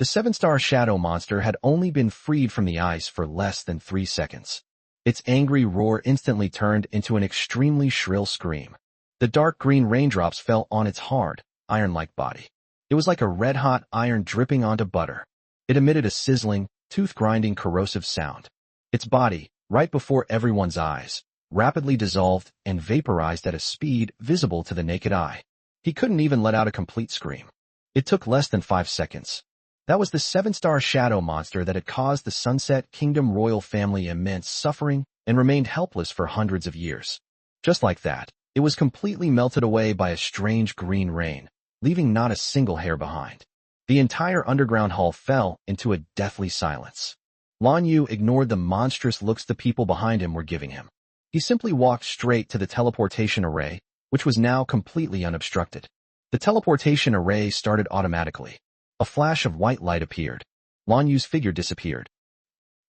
The 7-star shadow monster had only been freed from the ice for less than 3 seconds. Its angry roar instantly turned into an extremely shrill scream. The dark green raindrops fell on its hard, iron-like body. It was like a red-hot iron dripping onto butter. It emitted a sizzling, tooth-grinding corrosive sound. Its body, right before everyone's eyes, rapidly dissolved and vaporized at a speed visible to the naked eye. He couldn't even let out a complete scream. It took less than 5 seconds. That was the 7-star shadow monster that had caused the Sunset Kingdom royal family immense suffering and remained helpless for hundreds of years. Just like that, it was completely melted away by a strange green rain, leaving not a single hair behind. The entire underground hall fell into a deathly silence. Lanyu ignored the monstrous looks the people behind him were giving him. He simply walked straight to the teleportation array, which was now completely unobstructed. The teleportation array started automatically. A flash of white light appeared. Lanyu's figure disappeared.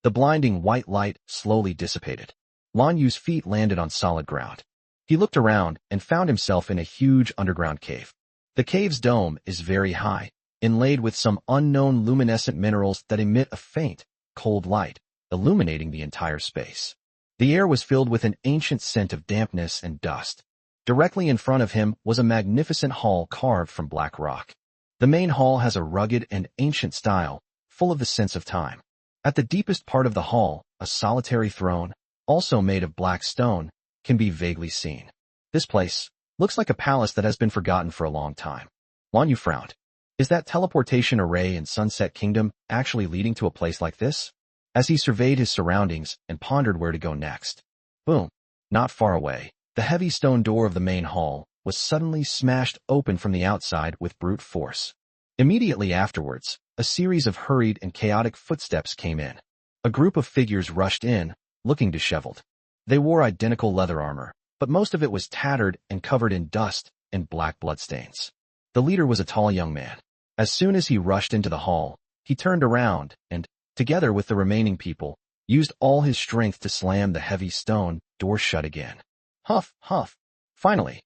The blinding white light slowly dissipated. Lanyu's feet landed on solid ground. He looked around and found himself in a huge underground cave. The cave's dome is very high, inlaid with some unknown luminescent minerals that emit a faint, cold light, illuminating the entire space. The air was filled with an ancient scent of dampness and dust. Directly in front of him was a magnificent hall carved from black rock. The main hall has a rugged and ancient style, full of the sense of time. At the deepest part of the hall, a solitary throne, also made of black stone, can be vaguely seen. This place looks like a palace that has been forgotten for a long time. Lanyu frowned. Is that teleportation array in Sunset Kingdom actually leading to a place like this? As he surveyed his surroundings and pondered where to go next. Boom! Not far away, the heavy stone door of the main hall was suddenly smashed open from the outside with brute force. Immediately afterwards, a series of hurried and chaotic footsteps came in. A group of figures rushed in, looking disheveled. They wore identical leather armor, but most of it was tattered and covered in dust and black bloodstains. The leader was a tall young man. As soon as he rushed into the hall, he turned around and, together with the remaining people, used all his strength to slam the heavy stone door shut again. Huff, huff. Finally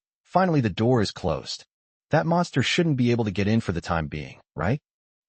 the door is closed. That monster shouldn't be able to get in for the time being, right?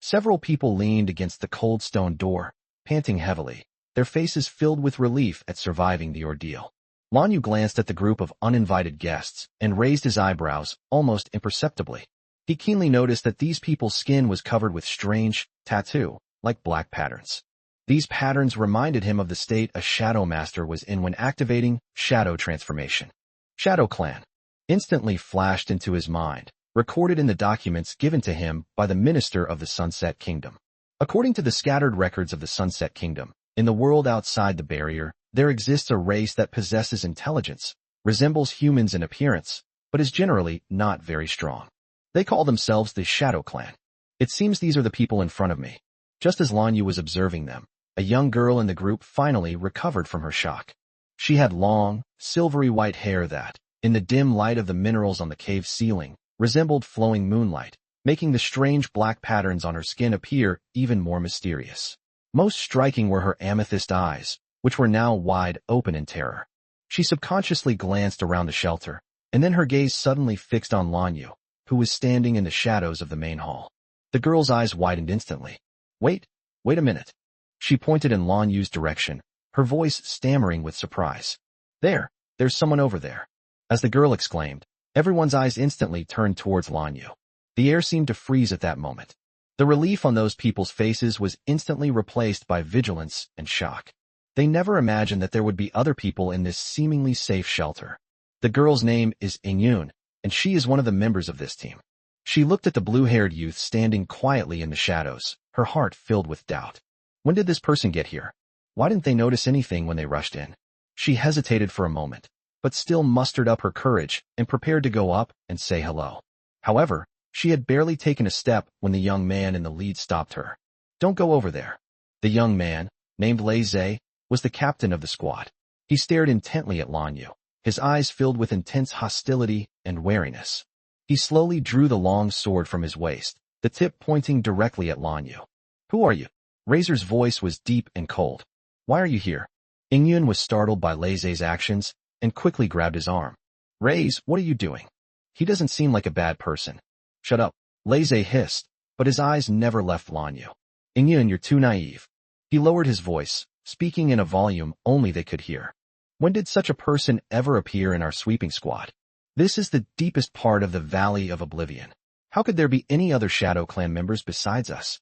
Several people leaned against the cold stone door, panting heavily, their faces filled with relief at surviving the ordeal. Lanyu glanced at the group of uninvited guests and raised his eyebrows almost imperceptibly. He keenly noticed that these people's skin was covered with strange, tattoo-like black patterns. These patterns reminded him of the state a Shadow Master was in when activating Shadow Transformation. Shadow Clan instantly flashed into his mind, recorded in the documents given to him by the Minister of the Sunset Kingdom. According to the scattered records of the Sunset Kingdom, in the world outside the barrier, there exists a race that possesses intelligence, resembles humans in appearance, but is generally not very strong. They call themselves the Shadow Clan. It seems these are the people in front of me. Just as Lanyu was observing them, a young girl in the group finally recovered from her shock. She had long, silvery white hair that, in the dim light of the minerals on the cave ceiling, resembled flowing moonlight, making the strange black patterns on her skin appear even more mysterious. Most striking were her amethyst eyes, which were now wide open in terror. She subconsciously glanced around the shelter, and then her gaze suddenly fixed on Lanyu, who was standing in the shadows of the main hall. The girl's eyes widened instantly. Wait a minute. She pointed in Lanyu's direction, her voice stammering with surprise. There's someone over there. As the girl exclaimed, everyone's eyes instantly turned towards Lanyu. The air seemed to freeze at that moment. The relief on those people's faces was instantly replaced by vigilance and shock. They never imagined that there would be other people in this seemingly safe shelter. The girl's name is Ingyun, and she is one of the members of this team. She looked at the blue-haired youth standing quietly in the shadows, her heart filled with doubt. When did this person get here? Why didn't they notice anything when they rushed in? She hesitated for a moment, but still mustered up her courage and prepared to go up and say hello. However, she had barely taken a step when the young man in the lead stopped her. Don't go over there. The young man, named Lei, was the captain of the squad. He stared intently at Lanyu, his eyes filled with intense hostility and wariness. He slowly drew the long sword from his waist, the tip pointing directly at Lanyu. Who are you? Razor's voice was deep and cold. Why are you here? Ingyun was startled by Lei's actions and quickly grabbed his arm. Raze, what are you doing? He doesn't seem like a bad person. Shut up, Lei hissed, but his eyes never left Lanyu. Ingyun, you're too naive. He lowered his voice, speaking in a volume only they could hear. When did such a person ever appear in our sweeping squad? This is the deepest part of the Valley of Oblivion. How could there be any other Shadow Clan members besides us?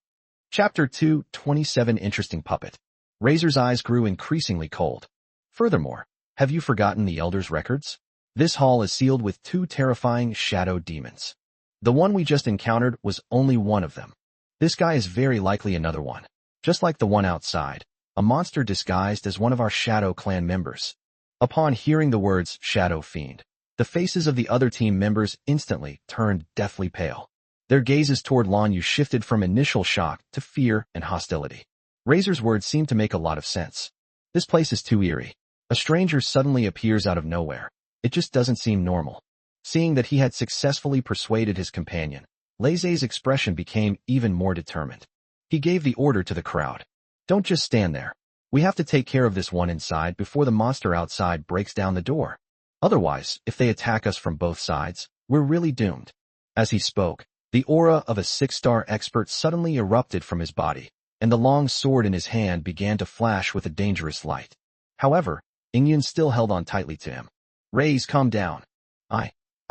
Chapter 2:27 Interesting Puppet. Razor's eyes grew increasingly cold. Furthermore, have you forgotten the Elder's records? This hall is sealed with 2 terrifying shadow demons. The one we just encountered was only one of them. This guy is very likely another one. Just like the one outside, a monster disguised as one of our Shadow Clan members. Upon hearing the words Shadow Fiend, the faces of the other team members instantly turned deathly pale. Their gazes toward Lanyu shifted from initial shock to fear and hostility. Razor's words seemed to make a lot of sense. This place is too eerie. A stranger suddenly appears out of nowhere. It just doesn't seem normal. Seeing that he had successfully persuaded his companion, Lei's expression became even more determined. He gave the order to the crowd. Don't just stand there. We have to take care of this one inside before the monster outside breaks down the door. Otherwise, if they attack us from both sides, we're really doomed. As he spoke, the aura of a 6-star expert suddenly erupted from his body, and the long sword in his hand began to flash with a dangerous light. However, Ingyun still held on tightly to him. Raze, calm down.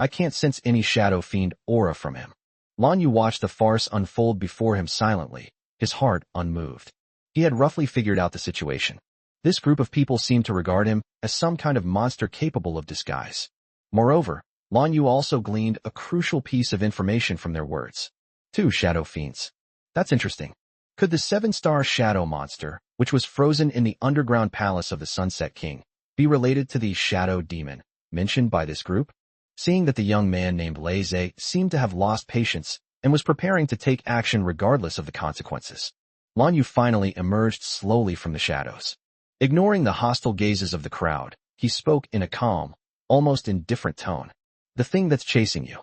I can't sense any Shadow Fiend aura from him. Lanyu watched the farce unfold before him silently, his heart unmoved. He had roughly figured out the situation. This group of people seemed to regard him as some kind of monster capable of disguise. Moreover, Lanyu also gleaned a crucial piece of information from their words. 2 Shadow Fiends. That's interesting. Could the 7-star Shadow Monster, which was frozen in the underground palace of the Sunset King, be related to the Shadow Demon mentioned by this group? Seeing that the young man named Lei seemed to have lost patience and was preparing to take action regardless of the consequences, Lanyu finally emerged slowly from the shadows. Ignoring the hostile gazes of the crowd, he spoke in a calm, almost indifferent tone. The thing that's chasing you.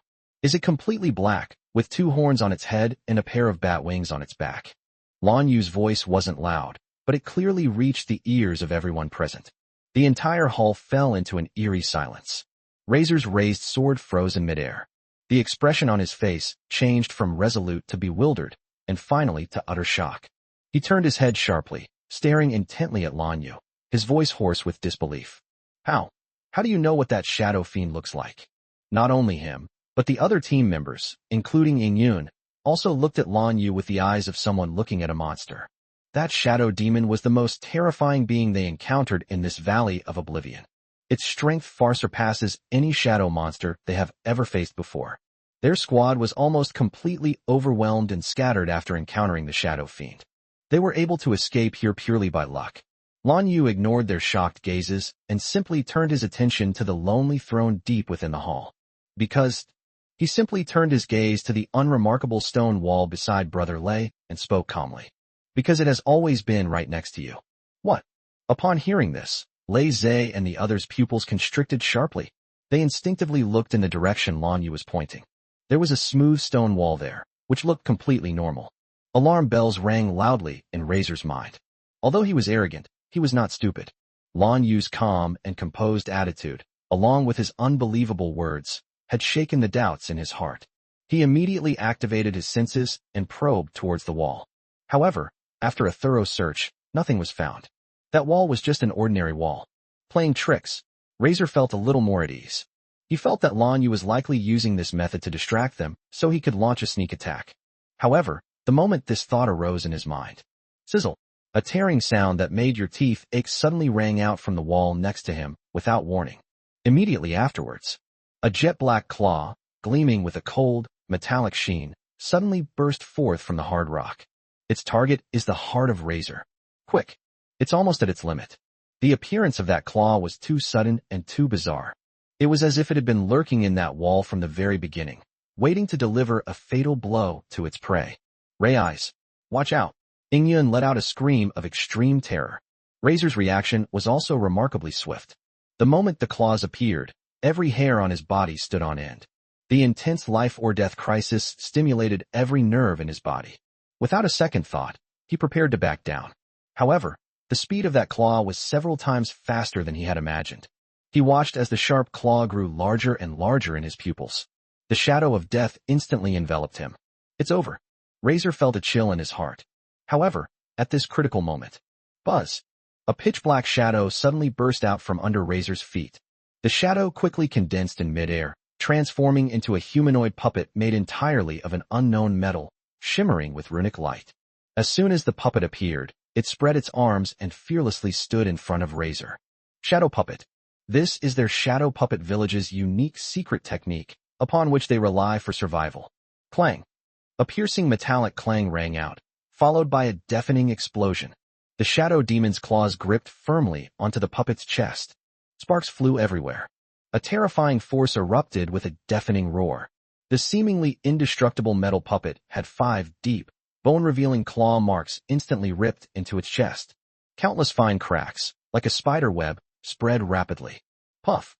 Is it completely black, with two horns on its head and a pair of bat wings on its back? Lan Yu's voice wasn't loud, but it clearly reached the ears of everyone present. The entire hall fell into an eerie silence. Razor's raised sword froze in midair. The expression on his face changed from resolute to bewildered, and finally to utter shock. He turned his head sharply, staring intently at Lan Yu, his voice hoarse with disbelief. How? How do you know what that shadow fiend looks like? Not only him, but the other team members, including Yun, also looked at Lan Yu with the eyes of someone looking at a monster. That shadow demon was the most terrifying being they encountered in this valley of oblivion. Its strength far surpasses any shadow monster they have ever faced before. Their squad was almost completely overwhelmed and scattered after encountering the shadow fiend. They were able to escape here purely by luck. Lan Yu ignored their shocked gazes and simply turned his attention to the lonely throne deep within the hall. He simply turned his gaze to the unremarkable stone wall beside Brother Lei and spoke calmly. Because it has always been right next to you. What? Upon hearing this, Lei Zhe and the others' pupils constricted sharply. They instinctively looked in the direction Lan Yu was pointing. There was a smooth stone wall there, which looked completely normal. Alarm bells rang loudly in Razor's mind. Although he was arrogant, he was not stupid. Lan Yu's calm and composed attitude, along with his unbelievable words, had shaken the doubts in his heart. He immediately activated his senses and probed towards the wall. However, after a thorough search, nothing was found. That wall was just an ordinary wall. Playing tricks, Razor felt a little more at ease. He felt that Lan Yu was likely using this method to distract them so he could launch a sneak attack. However, the moment this thought arose in his mind, sizzle, a tearing sound that made your teeth ache suddenly rang out from the wall next to him without warning. Immediately afterwards, a jet-black claw, gleaming with a cold, metallic sheen, suddenly burst forth from the hard rock. Its target is the heart of Razor. Quick! It's almost at its limit. The appearance of that claw was too sudden and too bizarre. It was as if it had been lurking in that wall from the very beginning, waiting to deliver a fatal blow to its prey. Ray eyes, watch out! Yun let out a scream of extreme terror. Razor's reaction was also remarkably swift. The moment the claws appeared, every hair on his body stood on end. The intense life-or-death crisis stimulated every nerve in his body. Without a second thought, he prepared to back down. However, the speed of that claw was several times faster than he had imagined. He watched as the sharp claw grew larger and larger in his pupils. The shadow of death instantly enveloped him. It's over. Razor felt a chill in his heart. However, at this critical moment, buzz! A pitch-black shadow suddenly burst out from under Razor's feet. The shadow quickly condensed in midair, transforming into a humanoid puppet made entirely of an unknown metal, shimmering with runic light. As soon as the puppet appeared, it spread its arms and fearlessly stood in front of Razor. Shadow Puppet. This is their Shadow Puppet Village's unique secret technique, upon which they rely for survival. Clang. A piercing metallic clang rang out, followed by a deafening explosion. The shadow demon's claws gripped firmly onto the puppet's chest. Sparks flew everywhere. A terrifying force erupted with a deafening roar. The seemingly indestructible metal puppet had 5 deep, bone-revealing claw marks instantly ripped into its chest. Countless fine cracks, like a spider web, spread rapidly. Puff!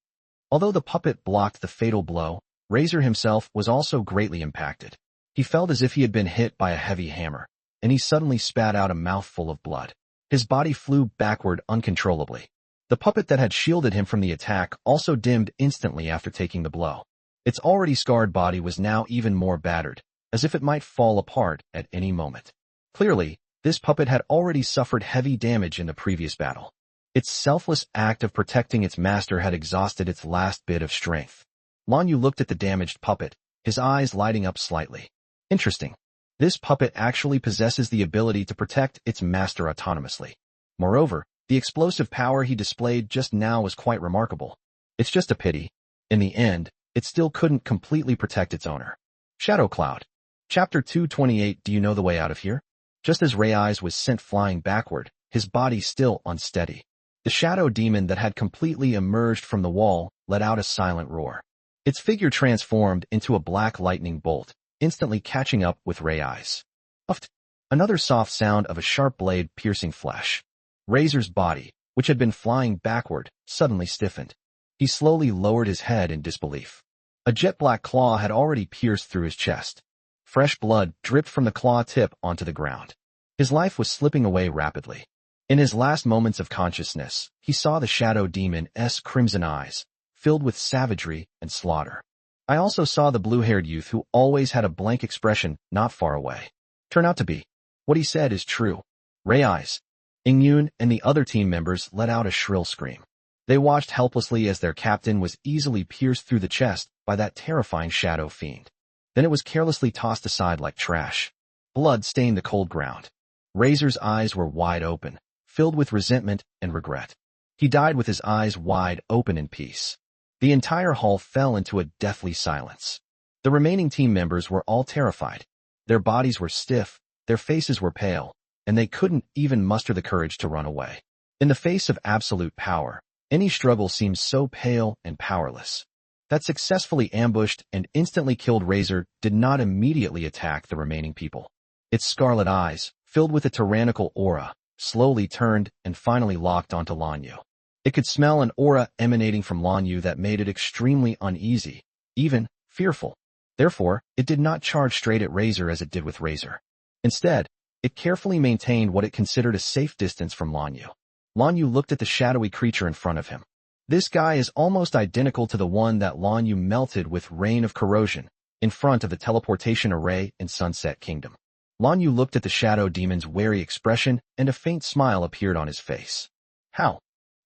Although the puppet blocked the fatal blow, Razor himself was also greatly impacted. He felt as if he had been hit by a heavy hammer, and he suddenly spat out a mouthful of blood. His body flew backward uncontrollably. The puppet that had shielded him from the attack also dimmed instantly after taking the blow. Its already scarred body was now even more battered, as if it might fall apart at any moment. Clearly, this puppet had already suffered heavy damage in the previous battle. Its selfless act of protecting its master had exhausted its last bit of strength. Lan Yu looked at the damaged puppet, his eyes lighting up slightly. Interesting. This puppet actually possesses the ability to protect its master autonomously. Moreover, the explosive power he displayed just now was quite remarkable. It's just a pity. In the end, it still couldn't completely protect its owner. Shadow Cloud. Chapter 228. Do you know the way out of here? Just as Ray Eyes was sent flying backward, his body still unsteady. The shadow demon that had completely emerged from the wall let out a silent roar. Its figure transformed into a black lightning bolt, instantly catching up with Ray Eyes. Uft! Another soft sound of a sharp blade piercing flesh. Razor's body, which had been flying backward, suddenly stiffened. He slowly lowered his head in disbelief. A jet-black claw had already pierced through his chest. Fresh blood dripped from the claw tip onto the ground. His life was slipping away rapidly. In his last moments of consciousness, he saw the shadow demon's crimson eyes, filled with savagery and slaughter. I also saw the blue-haired youth who always had a blank expression not far away. Turn out to be. What he said is true. Ray eyes. Ingyun and the other team members let out a shrill scream. They watched helplessly as their captain was easily pierced through the chest by that terrifying shadow fiend. Then it was carelessly tossed aside like trash. Blood stained the cold ground. Razor's eyes were wide open, filled with resentment and regret. He died with his eyes wide open in peace. The entire hall fell into a deathly silence. The remaining team members were all terrified. Their bodies were stiff, their faces were pale, and they couldn't even muster the courage to run away. In the face of absolute power, any struggle seemed so pale and powerless. That successfully ambushed and instantly killed Razor did not immediately attack the remaining people. Its scarlet eyes, filled with a tyrannical aura, slowly turned and finally locked onto Lanyu. It could smell an aura emanating from Lanyu that made it extremely uneasy, even fearful. Therefore, it did not charge straight at Razor as it did with Razor. Instead, it carefully maintained what it considered a safe distance from Lanyu. Lanyu looked at the shadowy creature in front of him. This guy is almost identical to the one that Lanyu melted with Rain of Corrosion in front of the teleportation array in Sunset Kingdom. Lanyu looked at the shadow demon's wary expression and a faint smile appeared on his face. How?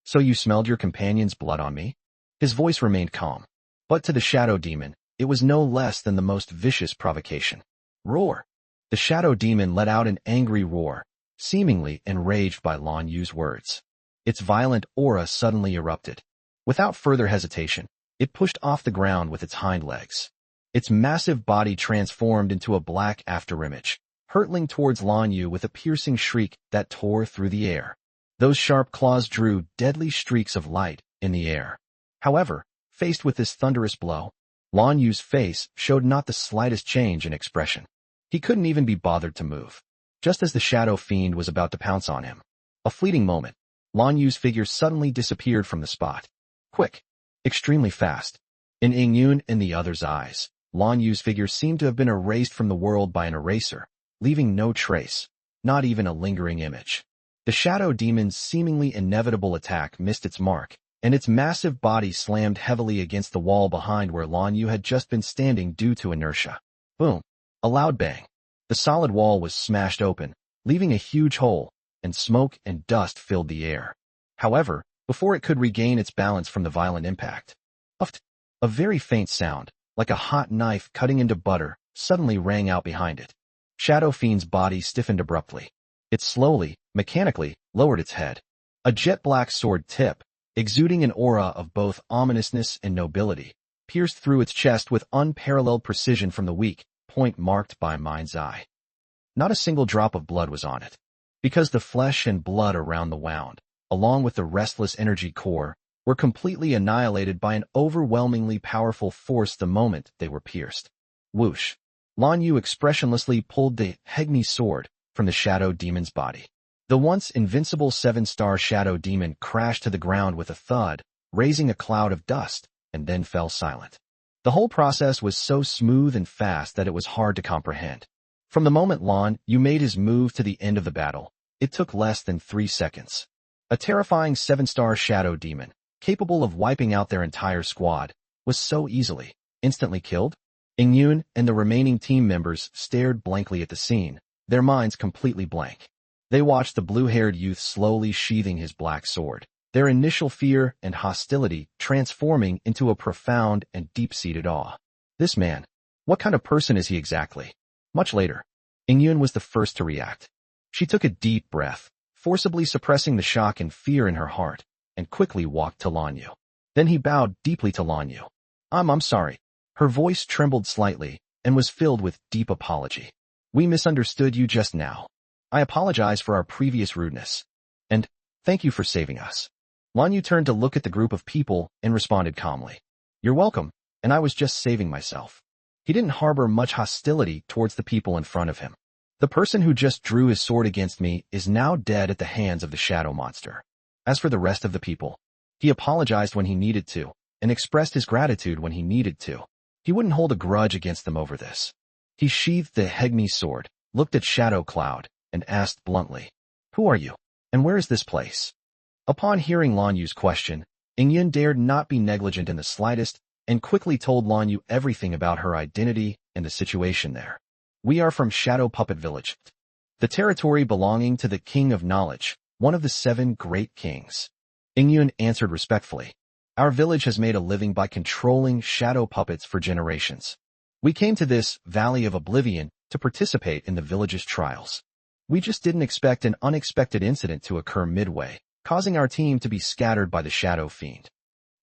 So you smelled your companion's blood on me? His voice remained calm. But to the shadow demon, it was no less than the most vicious provocation. Roar! The shadow demon let out an angry roar, seemingly enraged by Lanyu's words. Its violent aura suddenly erupted. Without further hesitation, it pushed off the ground with its hind legs. Its massive body transformed into a black afterimage, hurtling towards Lanyu with a piercing shriek that tore through the air. Those sharp claws drew deadly streaks of light in the air. However, faced with this thunderous blow, Lanyu's face showed not the slightest change in expression. He couldn't even be bothered to move. Just as the shadow fiend was about to pounce on him. A fleeting moment, Lanyu's figure suddenly disappeared from the spot. Quick. Extremely fast. In Ingyun and the other's eyes, Lanyu's figure seemed to have been erased from the world by an eraser, leaving no trace, not even a lingering image. The shadow demon's seemingly inevitable attack missed its mark, and its massive body slammed heavily against the wall behind where Lanyu had just been standing due to inertia. Boom. A loud bang. The solid wall was smashed open, leaving a huge hole, and smoke and dust filled the air. However, before it could regain its balance from the violent impact, a very faint sound, like a hot knife cutting into butter, suddenly rang out behind it. Shadow Fiend's body stiffened abruptly. It slowly, mechanically, lowered its head. A jet-black sword tip, exuding an aura of both ominousness and nobility, pierced through its chest with unparalleled precision from the weak point marked by mind's eye. Not a single drop of blood was on it, because the flesh and blood around the wound, along with the restless energy core, were completely annihilated by an overwhelmingly powerful force the moment they were pierced. Whoosh! Lanyu expressionlessly pulled the Hegni sword from the shadow demon's body. The once invincible 7-star shadow demon crashed to the ground with a thud, raising a cloud of dust, and then fell silent. The whole process was so smooth and fast that it was hard to comprehend. From the moment Lanyu made his move to the end of the battle, it took less than 3 seconds. A terrifying 7-star shadow demon, capable of wiping out their entire squad, was so instantly killed. Ingyun and the remaining team members stared blankly at the scene, their minds completely blank. They watched the blue-haired youth slowly sheathing his black sword, their initial fear and hostility transforming into a profound and deep-seated awe. This man, what kind of person is he exactly? Much later, Ingyun was the first to react. She took a deep breath, forcibly suppressing the shock and fear in her heart, and quickly walked to Lanyu. Then he bowed deeply to Lanyu. I'm sorry. Her voice trembled slightly and was filled with deep apology. We misunderstood you just now. I apologize for our previous rudeness. And thank you for saving us. Lanyu turned to look at the group of people and responded calmly. You're welcome, and I was just saving myself. He didn't harbor much hostility towards the people in front of him. The person who just drew his sword against me is now dead at the hands of the shadow monster. As for the rest of the people, he apologized when he needed to, and expressed his gratitude when he needed to. He wouldn't hold a grudge against them over this. He sheathed the Hegmi sword, looked at Shadow Cloud, and asked bluntly, "Who are you? And where is this place?" Upon hearing Lan Yu's question, Yun dared not be negligent in the slightest and quickly told Lan Yu everything about her identity and the situation there. "We are from Shadow Puppet Village, the territory belonging to the King of Knowledge, one of the 7 great kings." Yun answered respectfully, "Our village has made a living by controlling shadow puppets for generations. We came to this Valley of Oblivion to participate in the village's trials. We just didn't expect an unexpected incident to occur midway, causing our team to be scattered by the Shadow Fiend."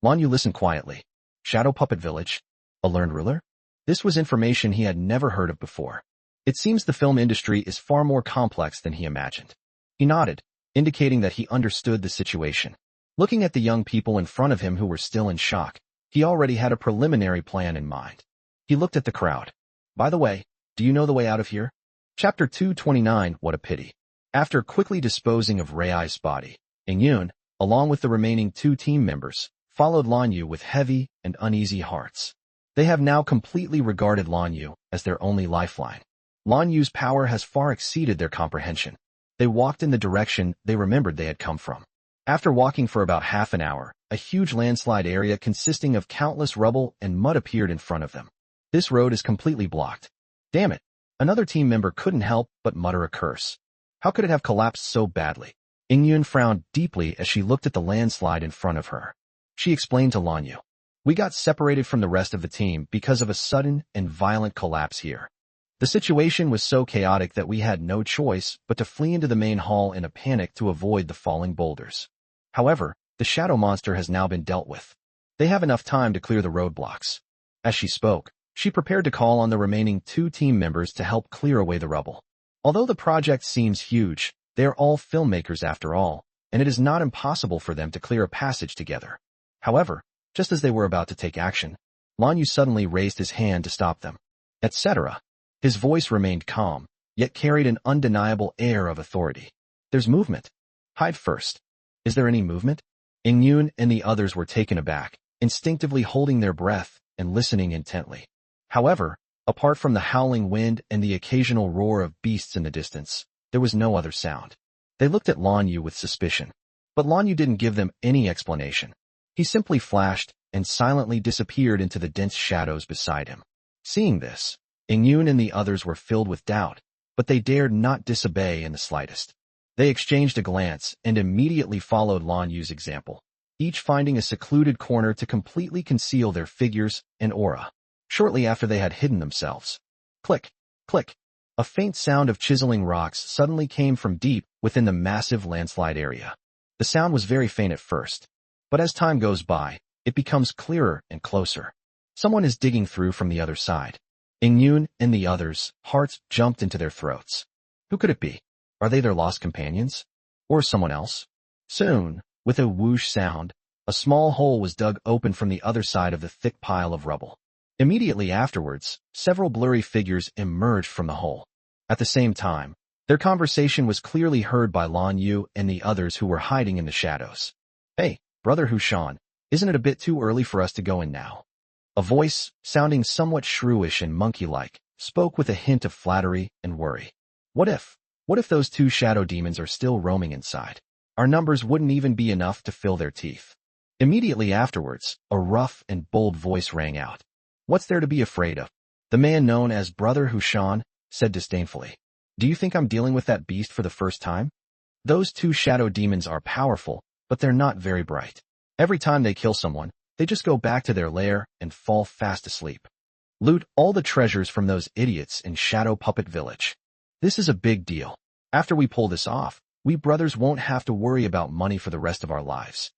Lan Yu listened quietly. Shadow Puppet Village? A learned ruler? This was information he had never heard of before. It seems the film industry is far more complex than he imagined. He nodded, indicating that he understood the situation. Looking at the young people in front of him who were still in shock, he already had a preliminary plan in mind. He looked at the crowd. "By the way, do you know the way out of here?" Chapter 229, What a Pity. After quickly disposing of Rei's body, Yun, along with the remaining 2 team members, followed Lan Yu with heavy and uneasy hearts. They have now completely regarded Lan Yu as their only lifeline. Lan Yu's power has far exceeded their comprehension. They walked in the direction they remembered they had come from. After walking for about half an hour, a huge landslide area consisting of countless rubble and mud appeared in front of them. "This road is completely blocked. Damn it." Another team member couldn't help but mutter a curse. How could it have collapsed so badly? Yun frowned deeply as she looked at the landslide in front of her. She explained to Lan Yu, "We got separated from the rest of the team because of a sudden and violent collapse here. The situation was so chaotic that we had no choice but to flee into the main hall in a panic to avoid the falling boulders. However, the shadow monster has now been dealt with. They have enough time to clear the roadblocks." As she spoke, she prepared to call on the remaining 2 team members to help clear away the rubble. Although the project seems huge, they are all filmmakers after all, and it is not impossible for them to clear a passage together. However, just as they were about to take action, Lan Yu suddenly raised his hand to stop them. Etc. His voice remained calm, yet carried an undeniable air of authority. "There's movement. Hide first." "Is there any movement?" Yun and the others were taken aback, instinctively holding their breath and listening intently. However, apart from the howling wind and the occasional roar of beasts in the distance, there was no other sound. They looked at Lan Yu with suspicion. But Lan Yu didn't give them any explanation. He simply flashed and silently disappeared into the dense shadows beside him. Seeing this, Yun and the others were filled with doubt, but they dared not disobey in the slightest. They exchanged a glance and immediately followed Lan Yu's example, each finding a secluded corner to completely conceal their figures and aura. Shortly after they had hidden themselves, click, click, a faint sound of chiseling rocks suddenly came from deep within the massive landslide area. The sound was very faint at first, but as time goes by, it becomes clearer and closer. Someone is digging through from the other side. Yun and the others' hearts jumped into their throats. Who could it be? Are they their lost companions? Or someone else? Soon, with a whoosh sound, a small hole was dug open from the other side of the thick pile of rubble. Immediately afterwards, several blurry figures emerged from the hole. At the same time, their conversation was clearly heard by Lan Yu and the others who were hiding in the shadows. "Hey, Brother Hushan, isn't it a bit too early for us to go in now?" A voice, sounding somewhat shrewish and monkey-like, spoke with a hint of flattery and worry. What if those 2 shadow demons are still roaming inside? Our numbers wouldn't even be enough to fill their teeth." Immediately afterwards, a rough and bold voice rang out. "What's there to be afraid of?" The man known as Brother Hushan said disdainfully. "Do you think I'm dealing with that beast for the first time? Those 2 shadow demons are powerful, but they're not very bright. Every time they kill someone, they just go back to their lair and fall fast asleep. Loot all the treasures from those idiots in Shadow Puppet Village. This is a big deal. After we pull this off, we brothers won't have to worry about money for the rest of our lives."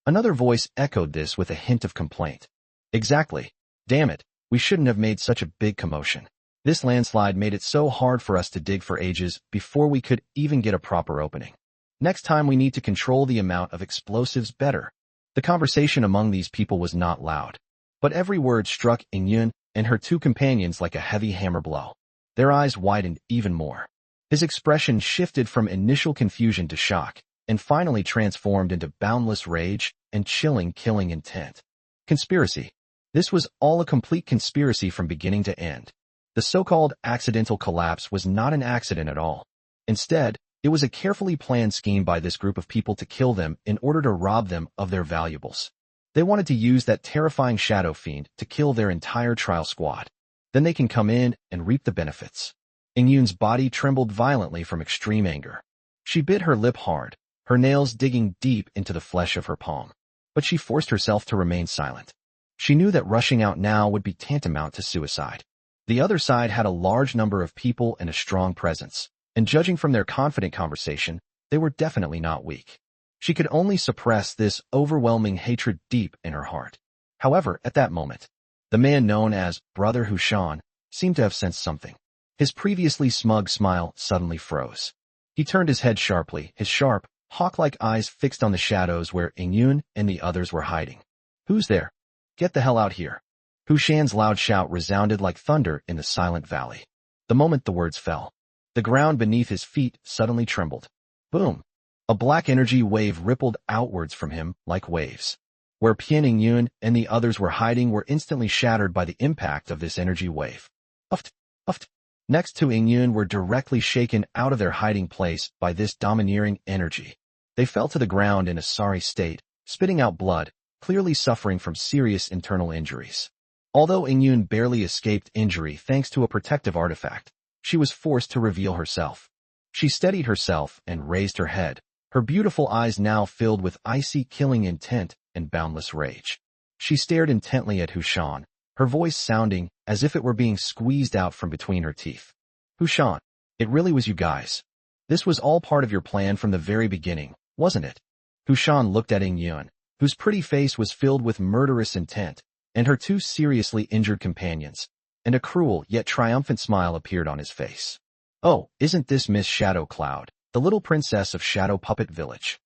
Another voice echoed this with a hint of complaint. "Exactly. Damn it, we shouldn't have made such a big commotion. This landslide made it so hard for us to dig for ages before we could even get a proper opening. Next time we need to control the amount of explosives better." The conversation among these people was not loud, but every word struck Yun and her 2 companions like a heavy hammer blow. Their eyes widened even more. His expression shifted from initial confusion to shock, and finally transformed into boundless rage and chilling killing intent. Conspiracy. This was all a complete conspiracy from beginning to end. The so-called accidental collapse was not an accident at all. Instead, it was a carefully planned scheme by this group of people to kill them in order to rob them of their valuables. They wanted to use that terrifying shadow fiend to kill their entire trial squad. Then they can come in and reap the benefits. Ingyun's body trembled violently from extreme anger. She bit her lip hard, her nails digging deep into the flesh of her palm. But she forced herself to remain silent. She knew that rushing out now would be tantamount to suicide. The other side had a large number of people and a strong presence, and judging from their confident conversation, they were definitely not weak. She could only suppress this overwhelming hatred deep in her heart. However, at that moment, the man known as Brother Hushan seemed to have sensed something. His previously smug smile suddenly froze. He turned his head sharply, his sharp, hawk-like eyes fixed on the shadows where Ingyun and the others were hiding. "Who's there? Get the hell out here." Hushan's loud shout resounded like thunder in the silent valley. The moment the words fell, the ground beneath his feet suddenly trembled. Boom! A black energy wave rippled outwards from him like waves. Where Pian Ingyun and the others were hiding were instantly shattered by the impact of this energy wave. Uft! Uft! Next to Ingyun were directly shaken out of their hiding place by this domineering energy. They fell to the ground in a sorry state, spitting out blood, clearly suffering from serious internal injuries. Although Ingyun barely escaped injury thanks to a protective artifact, she was forced to reveal herself. She steadied herself and raised her head, her beautiful eyes now filled with icy killing intent and boundless rage. She stared intently at Hushan, her voice sounding as if it were being squeezed out from between her teeth. "Hushan, it really was you guys. This was all part of your plan from the very beginning, wasn't it?" Hushan looked at Ingyun, whose pretty face was filled with murderous intent, and her two seriously injured companions, and a cruel yet triumphant smile appeared on his face. "Oh, isn't this Miss Shadow Cloud, the little princess of Shadow Puppet Village?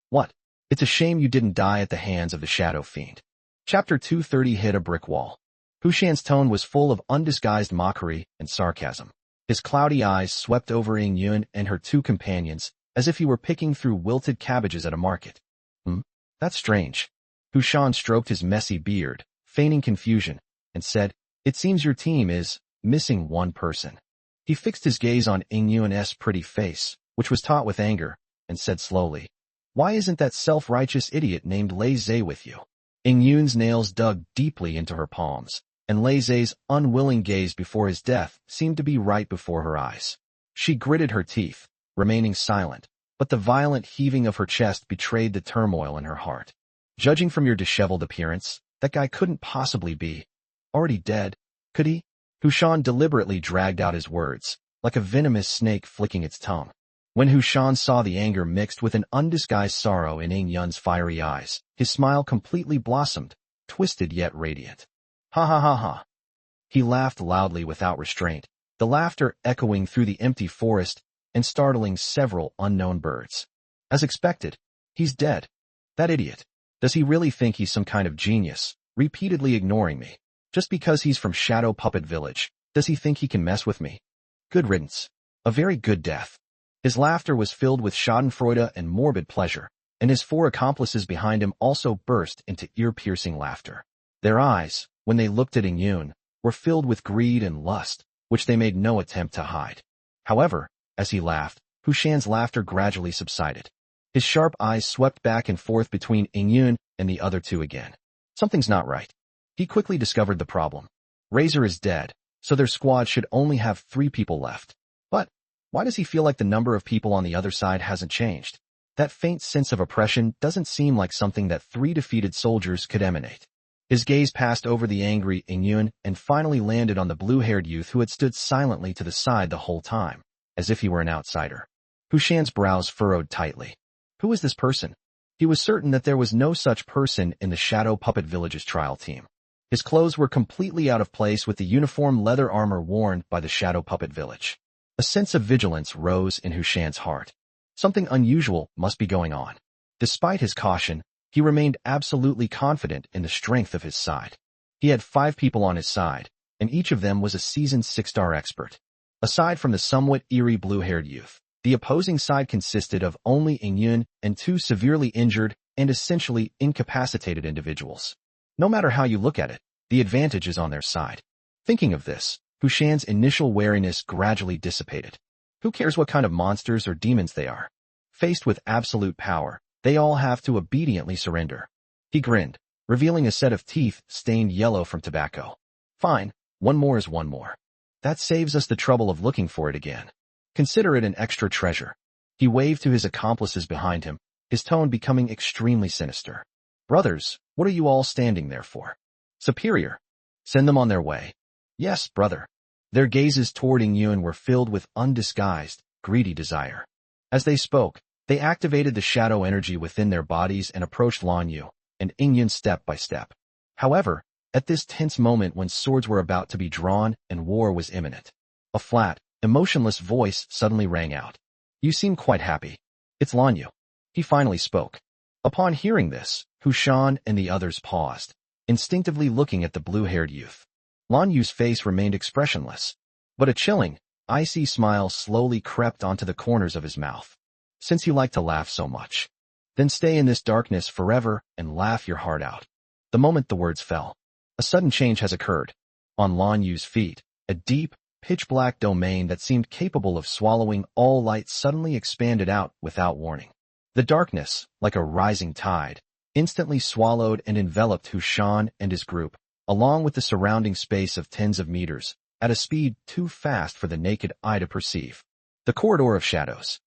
What? It's a shame you didn't die at the hands of the Shadow Fiend." Chapter 230 hit a brick wall. Hushan's tone was full of undisguised mockery and sarcasm. His cloudy eyes swept over Ingyun and her two companions, as if he were picking through wilted cabbages at a market. That's strange." Hushan stroked his messy beard, feigning confusion, and said, "It seems your team is missing one person." He fixed his gaze on Ingyun's pretty face, which was taut with anger, and said slowly, "Why isn't that self-righteous idiot named Lei Zhe with you?" Ingyun's nails dug deeply into her palms, and Lei Zhe's unwilling gaze before his death seemed to be right before her eyes. She gritted her teeth, remaining silent, but the violent heaving of her chest betrayed the turmoil in her heart. "Judging from your disheveled appearance, that guy couldn't possibly be already dead, could he?" Hushan deliberately dragged out his words, like a venomous snake flicking its tongue. When Hushan saw the anger mixed with an undisguised sorrow in Ingyun's fiery eyes, his smile completely blossomed, twisted yet radiant. "Ha ha ha ha." He laughed loudly without restraint, the laughter echoing through the empty forest and startling several unknown birds. "As expected, he's dead. That idiot. Does he really think he's some kind of genius, repeatedly ignoring me? Just because he's from Shadow Puppet Village, does he think he can mess with me? Good riddance. A very good death." His laughter was filled with schadenfreude and morbid pleasure, and his four accomplices behind him also burst into ear-piercing laughter. Their eyes, when they looked at Ingyun, were filled with greed and lust, which they made no attempt to hide. However, as he laughed, Hushan's laughter gradually subsided. His sharp eyes swept back and forth between Ingyun and the other two again. Something's not right. He quickly discovered the problem. Razor is dead, so their squad should only have 3 people left. But why does he feel like the number of people on the other side hasn't changed? That faint sense of oppression doesn't seem like something that 3 defeated soldiers could emanate. His gaze passed over the angry Ingyun and finally landed on the blue-haired youth who had stood silently to the side the whole time, as if he were an outsider. Hushan's brows furrowed tightly. Who is this person? He was certain that there was no such person in the Shadow Puppet Village's trial team. His clothes were completely out of place with the uniform leather armor worn by the Shadow Puppet Village. A sense of vigilance rose in Hushan's heart. Something unusual must be going on. Despite his caution, he remained absolutely confident in the strength of his side. He had 5 people on his side, and each of them was a seasoned 6-star expert. Aside from the somewhat eerie blue-haired youth, the opposing side consisted of only Ingyun and 2 severely injured and essentially incapacitated individuals. No matter how you look at it, the advantage is on their side. Thinking of this, Hushan's initial wariness gradually dissipated. Who cares what kind of monsters or demons they are? Faced with absolute power, they all have to obediently surrender. He grinned, revealing a set of teeth stained yellow from tobacco. Fine, one more is one more. That saves us the trouble of looking for it again. Consider it an extra treasure. He waved to his accomplices behind him, his tone becoming extremely sinister. Brothers, what are you all standing there for? Superior. Send them on their way. Yes, brother. Their gazes toward Yun were filled with undisguised, greedy desire. As they spoke, they activated the shadow energy within their bodies and approached Lan Yu and Yun step by step. However, at this tense moment when swords were about to be drawn and war was imminent, a flat, emotionless voice suddenly rang out. You seem quite happy. It's Lan Yu. He finally spoke. Upon hearing this, Hushan and the others paused, instinctively looking at the blue-haired youth. Lan Yu's face remained expressionless, but a chilling, icy smile slowly crept onto the corners of his mouth. Since you like to laugh so much, then stay in this darkness forever and laugh your heart out. The moment the words fell, a sudden change has occurred. On Lan Yu's feet, a deep, pitch-black domain that seemed capable of swallowing all light suddenly expanded out without warning. The darkness, like a rising tide, instantly swallowed and enveloped Hushan and his group, along with the surrounding space of tens of meters, at a speed too fast for the naked eye to perceive. The corridor of shadows.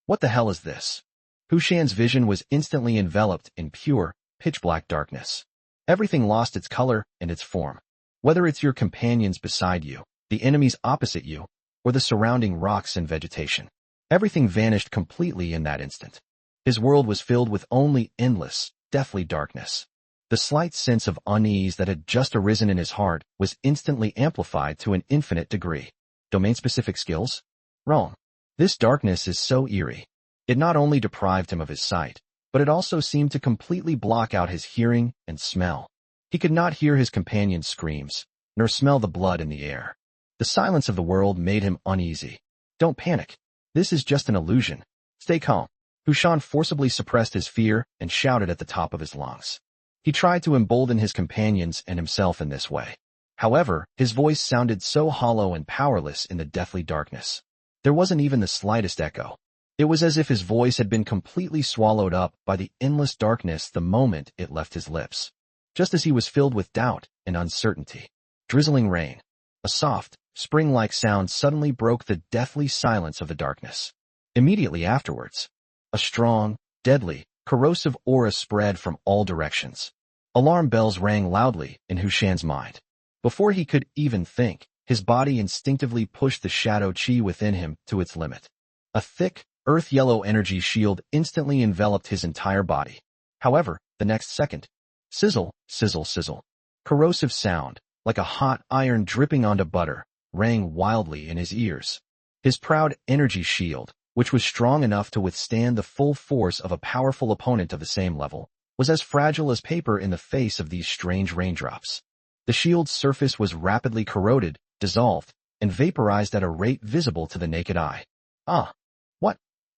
What the hell is this? Hushan's vision was instantly enveloped in pure, pitch-black darkness. Everything lost its color and its form. Whether it's your companions beside you, the enemies opposite you, or the surrounding rocks and vegetation, everything vanished completely in that instant. His world was filled with only endless, deathly darkness. The slight sense of unease that had just arisen in his heart was instantly amplified to an infinite degree. Domain-specific skills? Wrong. This darkness is so eerie. It not only deprived him of his sight, but it also seemed to completely block out his hearing and smell. He could not hear his companion's screams, nor smell the blood in the air. The silence of the world made him uneasy. Don't panic. This is just an illusion. Stay calm. Hushan forcibly suppressed his fear and shouted at the top of his lungs. He tried to embolden his companions and himself in this way. However, his voice sounded so hollow and powerless in the deathly darkness. There wasn't even the slightest echo. It was as if his voice had been completely swallowed up by the endless darkness the moment it left his lips. Just as he was filled with doubt and uncertainty. Drizzling rain. A soft, spring-like sound suddenly broke the deathly silence of the darkness. Immediately afterwards, a strong, deadly, corrosive aura spread from all directions. Alarm bells rang loudly in Hushan's mind. Before he could even think, his body instinctively pushed the shadow chi within him to its limit. A thick, earth-yellow energy shield instantly enveloped his entire body. However, the next second, sizzle, sizzle, sizzle. Corrosive sound, like a hot iron dripping onto butter, rang wildly in his ears. His proud energy shield, which was strong enough to withstand the full force of a powerful opponent of the same level, was as fragile as paper in the face of these strange raindrops. The shield's surface was rapidly corroded, dissolved, and vaporized at a rate visible to the naked eye. Ah!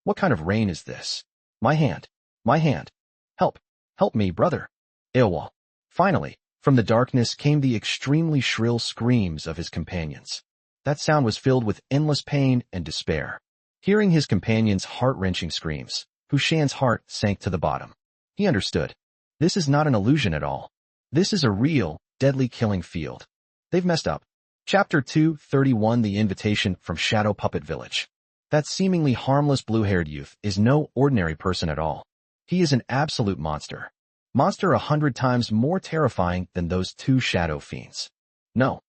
What kind of rain is this? My hand! My hand! Help! Help me, brother! Eowal. Finally, from the darkness came the extremely shrill screams of his companions. That sound was filled with endless pain and despair. Hearing his companions' heart-wrenching screams, Hushan's heart sank to the bottom. He understood. This is not an illusion at all. This is a real, deadly killing field. They've messed up. Chapter 231 The Invitation from Shadow Puppet Village. That seemingly harmless blue-haired youth is no ordinary person at all. He is an absolute monster. Monster 100 times more terrifying than those two shadow fiends. No.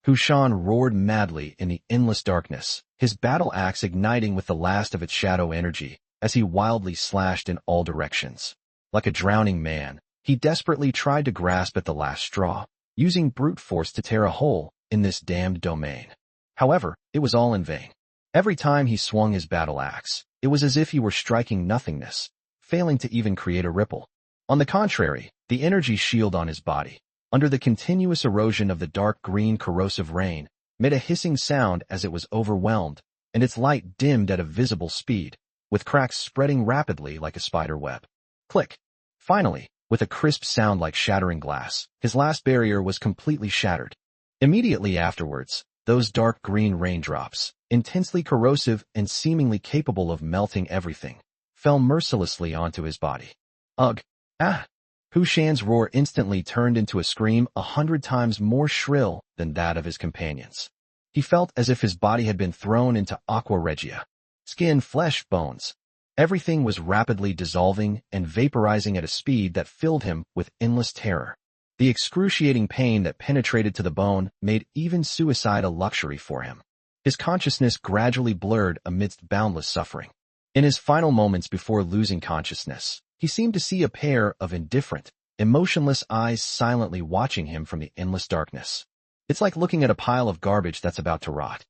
Hushan roared madly in the endless darkness, his battle axe igniting with the last of its shadow energy, as he wildly slashed in all directions. Like a drowning man, he desperately tried to grasp at the last straw, using brute force to tear a hole in this damned domain. However, it was all in vain. Every time he swung his battle axe, it was as if he were striking nothingness, failing to even create a ripple. On the contrary, the energy shield on his body, under the continuous erosion of the dark green corrosive rain, made a hissing sound as it was overwhelmed, and its light dimmed at a visible speed, with cracks spreading rapidly like a spider web. Click! Finally, with a crisp sound like shattering glass. His last barrier was completely shattered. Immediately afterwards, those dark green raindrops, intensely corrosive and seemingly capable of melting everything, fell mercilessly onto his body. Ugh! Ah! Hu Shan's roar instantly turned into a scream 100 times more shrill than that of his companions. He felt as if his body had been thrown into aqua regia. Skin, flesh, bones. Everything was rapidly dissolving and vaporizing at a speed that filled him with endless terror. The excruciating pain that penetrated to the bone made even suicide a luxury for him. His consciousness gradually blurred amidst boundless suffering. In his final moments before losing consciousness, he seemed to see a pair of indifferent, emotionless eyes silently watching him from the endless darkness. It's like looking at a pile of garbage that's about to rot.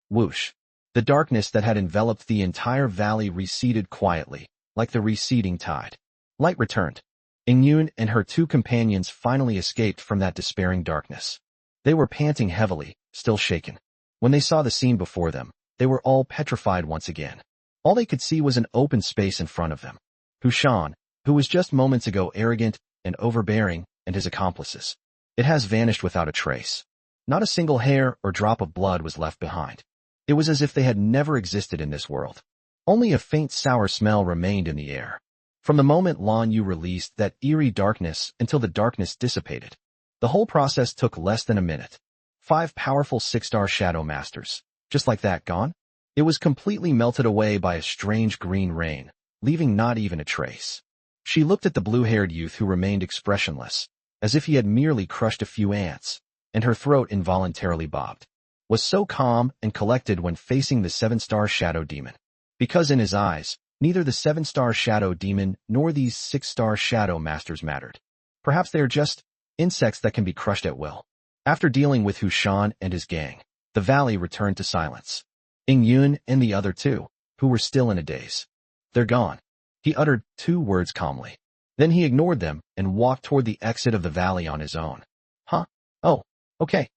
Whoosh! The darkness that had enveloped the entire valley receded quietly, like the receding tide. Light returned. Ingyun and her two companions finally escaped from that despairing darkness. They were panting heavily, still shaken. When they saw the scene before them, they were all petrified once again. All they could see was an open space in front of them. Hu Shan, who was just moments ago arrogant and overbearing, and his accomplices. It has vanished without a trace. Not a single hair or drop of blood was left behind. It was as if they had never existed in this world. Only a faint sour smell remained in the air. From the moment Lan Yu released that eerie darkness until the darkness dissipated, the whole process took less than a minute. 5 powerful 6-star shadow masters, just like that, gone? It was completely melted away by a strange green rain, leaving not even a trace. She looked at the blue-haired youth who remained expressionless, as if he had merely crushed a few ants, and her throat involuntarily bobbed. Was so calm and collected when facing the 7-star shadow demon. Because in his eyes, neither the 7-star shadow demon nor these 6-star shadow masters mattered. Perhaps they are just insects that can be crushed at will. After dealing with Hu Shan and his gang, the valley returned to silence. Ingyun and the other two, who were still in a daze. They're gone. He uttered 2 words calmly. Then he ignored them and walked toward the exit of the valley on his own. Huh? Oh, okay.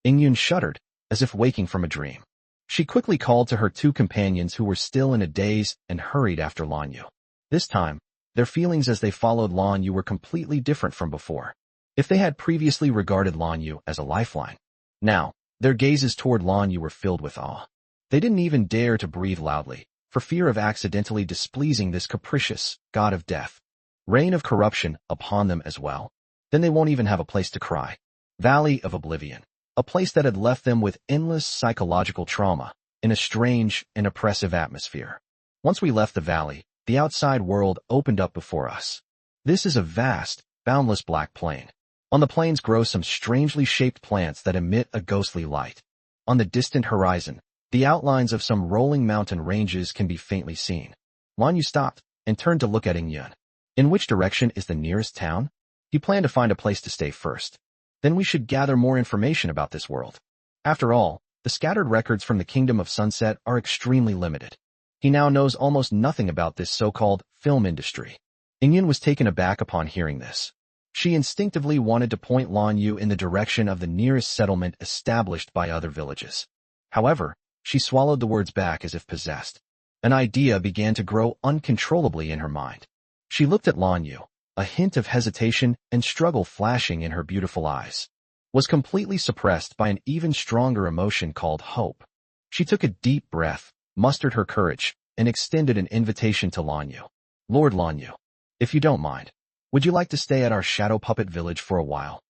Ingyun shuddered, as if waking from a dream. She quickly called to her 2 companions who were still in a daze and hurried after Lan Yu. This time, their feelings as they followed Lan Yu were completely different from before. If they had previously regarded Lan Yu as a lifeline, now, their gazes toward Lan Yu were filled with awe. They didn't even dare to breathe loudly, for fear of accidentally displeasing this capricious god of death. Reign of corruption upon them as well. Then they won't even have a place to cry. Valley of Oblivion. A place that had left them with endless psychological trauma, in a strange and oppressive atmosphere. Once we left the valley, the outside world opened up before us. This is a vast, boundless black plain. On the plains grow some strangely shaped plants that emit a ghostly light. On the distant horizon, the outlines of some rolling mountain ranges can be faintly seen. Lan Yu stopped and turned to look at Ingyun. In which direction is the nearest town? He planned to find a place to stay first. Then we should gather more information about this world. After all, the scattered records from the Kingdom of Sunset are extremely limited. He now knows almost nothing about this so-called film industry. Ingyun was taken aback upon hearing this. She instinctively wanted to point Lan Yu in the direction of the nearest settlement established by other villages. However, she swallowed the words back as if possessed. An idea began to grow uncontrollably in her mind. She looked at Lan Yu, a hint of hesitation and struggle flashing in her beautiful eyes. Was completely suppressed by an even stronger emotion called hope. She took a deep breath, mustered her courage, and extended an invitation to Lan Yu. Lord Lan Yu, if you don't mind, would you like to stay at our shadow puppet village for a while?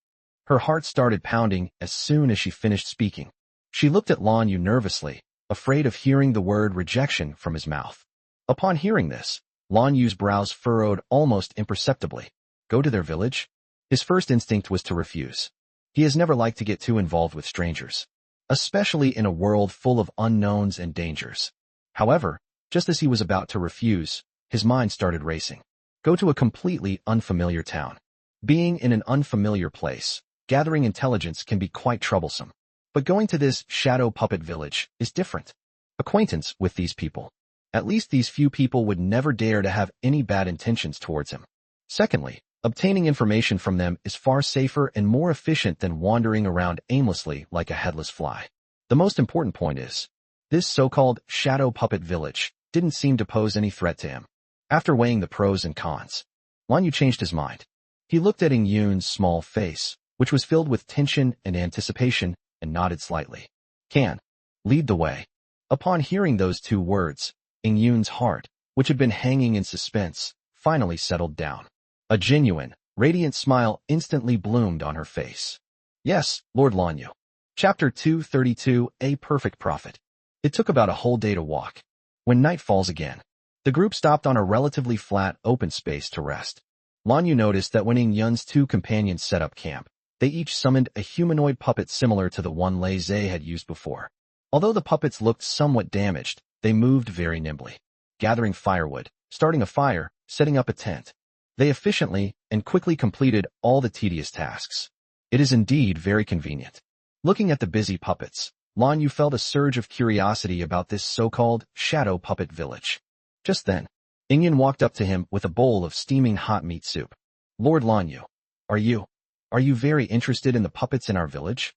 Her heart started pounding as soon as she finished speaking. She looked at Lan Yu nervously, afraid of hearing the word rejection from his mouth. Upon hearing this, Lan Yu's brows furrowed almost imperceptibly. Go to their village? His first instinct was to refuse. He has never liked to get too involved with strangers, especially in a world full of unknowns and dangers. However, just as he was about to refuse, his mind started racing. Go to a completely unfamiliar town. Being in an unfamiliar place, gathering intelligence can be quite troublesome. But going to this shadow puppet village is different. Acquaintance with these people. At least these few people would never dare to have any bad intentions towards him. Secondly, obtaining information from them is far safer and more efficient than wandering around aimlessly like a headless fly. The most important point is, this so-called shadow puppet village didn't seem to pose any threat to him. After weighing the pros and cons, Lan Yu changed his mind. He looked at Ing Yun's small face, which was filled with tension and anticipation, and nodded slightly. Can. Lead the way. Upon hearing those two words, Ing Yun's heart, which had been hanging in suspense, finally settled down. A genuine, radiant smile instantly bloomed on her face. Yes, Lord Lan Yu. Chapter 232, A Perfect Prophet. It took about a whole day to walk. When night falls again, the group stopped on a relatively flat, open space to rest. Lan Yu noticed that when Ing Yun's two companions set up camp, they each summoned a humanoid puppet similar to the one Lei Zhe had used before. Although the puppets looked somewhat damaged, they moved very nimbly, gathering firewood, starting a fire, setting up a tent. They efficiently and quickly completed all the tedious tasks. It is indeed very convenient. Looking at the busy puppets, Lan Yu felt a surge of curiosity about this so-called shadow puppet village. Just then, Ing Yun walked up to him with a bowl of steaming hot meat soup. Lord Lan Yu, are you very interested in the puppets in our village?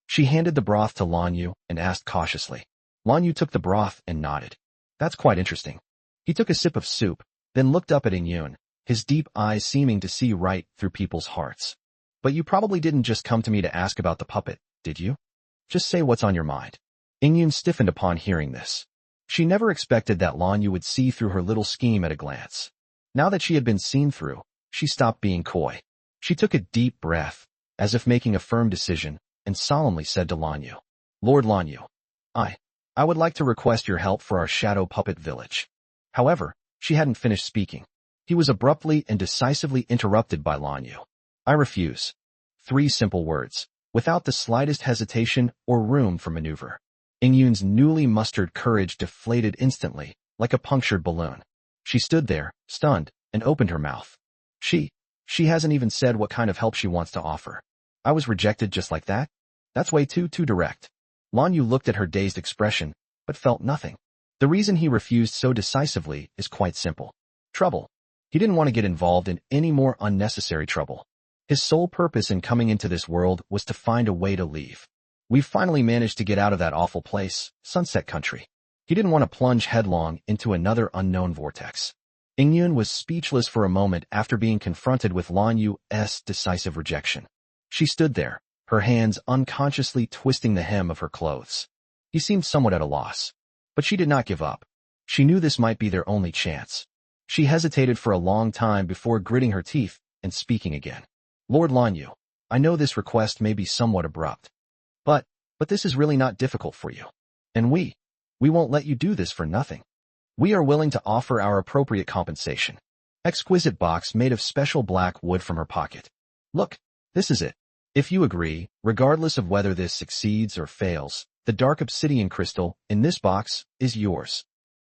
She handed the broth to Lan Yu and asked cautiously. Lan Yu took the broth and nodded. That's quite interesting. He took a sip of soup, then looked up at Ing Yun, his deep eyes seeming to see right through people's hearts. But you probably didn't just come to me to ask about the puppet, did you? Just say what's on your mind. Ing Yun stiffened upon hearing this. She never expected that Lan Yu would see through her little scheme at a glance. Now that she had been seen through, she stopped being coy. She took a deep breath, as if making a firm decision, and solemnly said to Lan Yu, Lord Lan Yu, I would like to request your help for our shadow puppet village. However, she hadn't finished speaking. He was abruptly and decisively interrupted by Lan Yu. I refuse. 3 simple words, without the slightest hesitation or room for maneuver. Ing Yun's newly mustered courage deflated instantly, like a punctured balloon. She stood there, stunned, and opened her mouth. She hasn't even said what kind of help she wants to offer. I was rejected just like that? That's way too direct. Lan Yu looked at her dazed expression, but felt nothing. The reason he refused so decisively is quite simple. Trouble. He didn't want to get involved in any more unnecessary trouble. His sole purpose in coming into this world was to find a way to leave. We finally managed to get out of that awful place, Sunset Country. He didn't want to plunge headlong into another unknown vortex. Ing Yun was speechless for a moment after being confronted with Lan Yu's decisive rejection. She stood there, her hands unconsciously twisting the hem of her clothes. He seemed somewhat at a loss. But she did not give up. She knew this might be their only chance. She hesitated for a long time before gritting her teeth and speaking again. Lord Lan Yu, I know this request may be somewhat abrupt. But this is really not difficult for you. And we won't let you do this for nothing. We are willing to offer our appropriate compensation. Exquisite box made of special black wood from her pocket. Look, this is it. If you agree, regardless of whether this succeeds or fails, the dark obsidian crystal in this box is yours.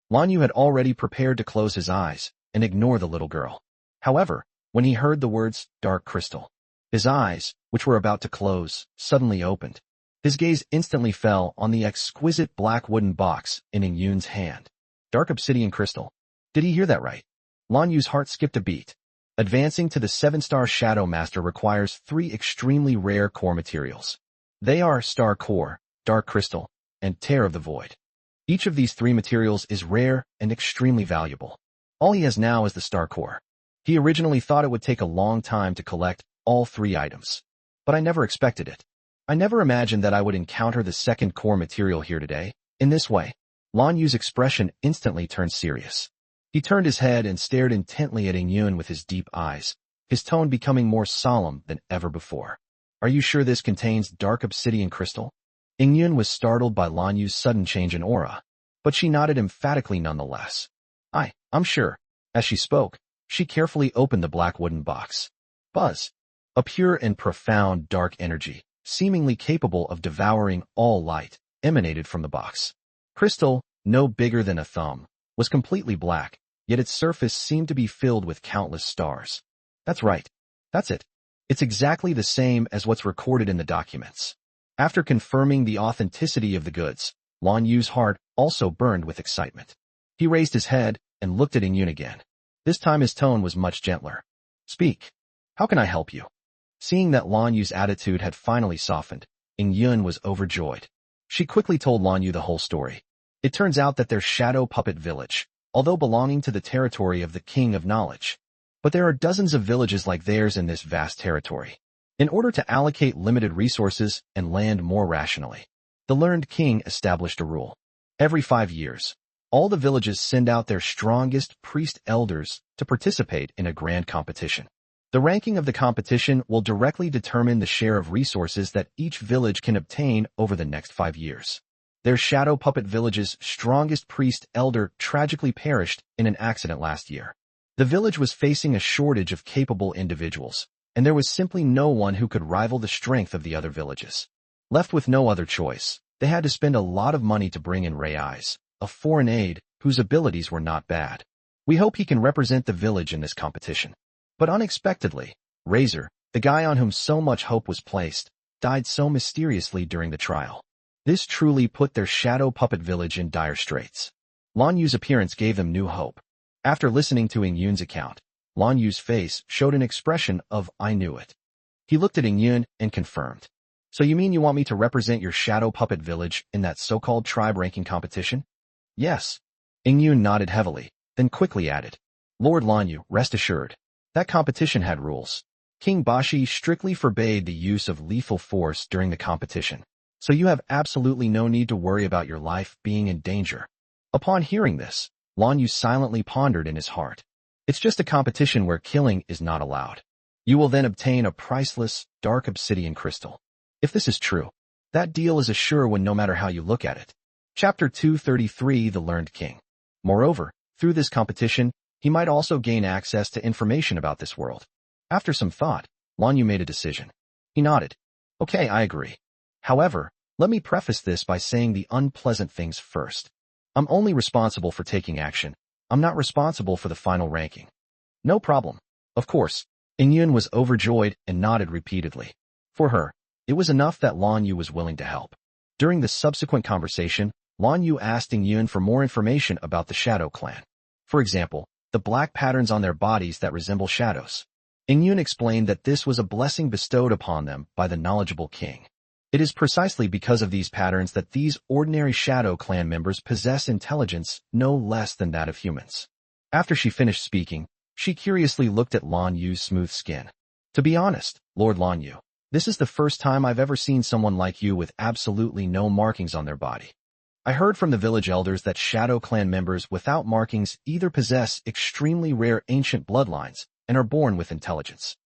Lan Yu had already prepared to close his eyes and ignore the little girl. However, when he heard the words, dark crystal, his eyes, which were about to close, suddenly opened. His gaze instantly fell on the exquisite black wooden box in Ing Yun's hand. Dark obsidian crystal. Did he hear that right? Lan Yu's heart skipped a beat. Advancing to the 7-star Shadow Master requires 3 extremely rare core materials. They are Star Core, Dark Crystal, and Tear of the Void. Each of these 3 materials is rare and extremely valuable. All he has now is the Star Core. He originally thought it would take a long time to collect all 3 items. But I never expected it. I never imagined that I would encounter the 2nd core material here today. In this way, Lan Yu's expression instantly turned serious. He turned his head and stared intently at Ing Yun with his deep eyes, his tone becoming more solemn than ever before. Are you sure this contains dark obsidian crystal? Ing Yun was startled by Lan Yu's sudden change in aura, but she nodded emphatically nonetheless. I'm sure. As she spoke, she carefully opened the black wooden box. Buzz. A pure and profound dark energy, seemingly capable of devouring all light, emanated from the box. Crystal, no bigger than a thumb, was completely black, yet its surface seemed to be filled with countless stars. That's right. That's it. It's exactly the same as what's recorded in the documents. After confirming the authenticity of the goods, Lan Yu's heart also burned with excitement. He raised his head and looked at Ing Yun again. This time his tone was much gentler. Speak. How can I help you? Seeing that Lan Yu's attitude had finally softened, Ing Yun was overjoyed. She quickly told Lan Yu the whole story. It turns out that their shadow puppet village, although belonging to the territory of the King of Knowledge, But there are dozens of villages like theirs in this vast territory. In order to allocate limited resources and land more rationally, the learned king established a rule. Every 5 years, all the villages send out their strongest priest elders to participate in a grand competition. The ranking of the competition will directly determine the share of resources that each village can obtain over the next 5 years. Their shadow puppet village's strongest priest elder tragically perished in an accident last year. The village was facing a shortage of capable individuals, and there was simply no one who could rival the strength of the other villages. Left with no other choice, they had to spend a lot of money to bring in Ray Eyes, a foreign aide whose abilities were not bad. We hope he can represent the village in this competition. But unexpectedly, Razor, the guy on whom so much hope was placed, died so mysteriously during the trial. This truly put their shadow puppet village in dire straits. Lan Yu's appearance gave them new hope. After listening to Ing Yun's account, Lan Yu's face showed an expression of "I knew it." He looked at Ing Yun and confirmed. "So you mean you want me to represent your shadow puppet village in that so-called tribe ranking competition?" "Yes." Ing Yun nodded heavily, then quickly added, "Lord Lan Yu, rest assured. That competition had rules. King Bashi strictly forbade the use of lethal force during the competition, so you have absolutely no need to worry about your life being in danger." Upon hearing this, Lan Yu silently pondered in his heart. It's just a competition where killing is not allowed. You will then obtain a priceless, dark obsidian crystal. If this is true, that deal is a sure one no matter how you look at it. Chapter 233, The Learned King. Moreover, through this competition, he might also gain access to information about this world. After some thought, Lan Yu made a decision. He nodded. "Okay, I agree. However, let me preface this by saying the unpleasant things first. I'm only responsible for taking action. I'm not responsible for the final ranking." "No problem." Of course, Ing Yun was overjoyed and nodded repeatedly. For her, it was enough that Lan Yu was willing to help. During the subsequent conversation, Lan Yu asked Ing Yun for more information about the Shadow Clan. For example, the black patterns on their bodies that resemble shadows. Ing Yun explained that this was a blessing bestowed upon them by the knowledgeable king. It is precisely because of these patterns that these ordinary Shadow Clan members possess intelligence no less than that of humans. After she finished speaking, she curiously looked at Lan Yu's smooth skin. "To be honest, Lord Lan Yu, this is the first time I've ever seen someone like you with absolutely no markings on their body. I heard from the village elders that Shadow Clan members without markings either possess extremely rare ancient bloodlines and are born with intelligence.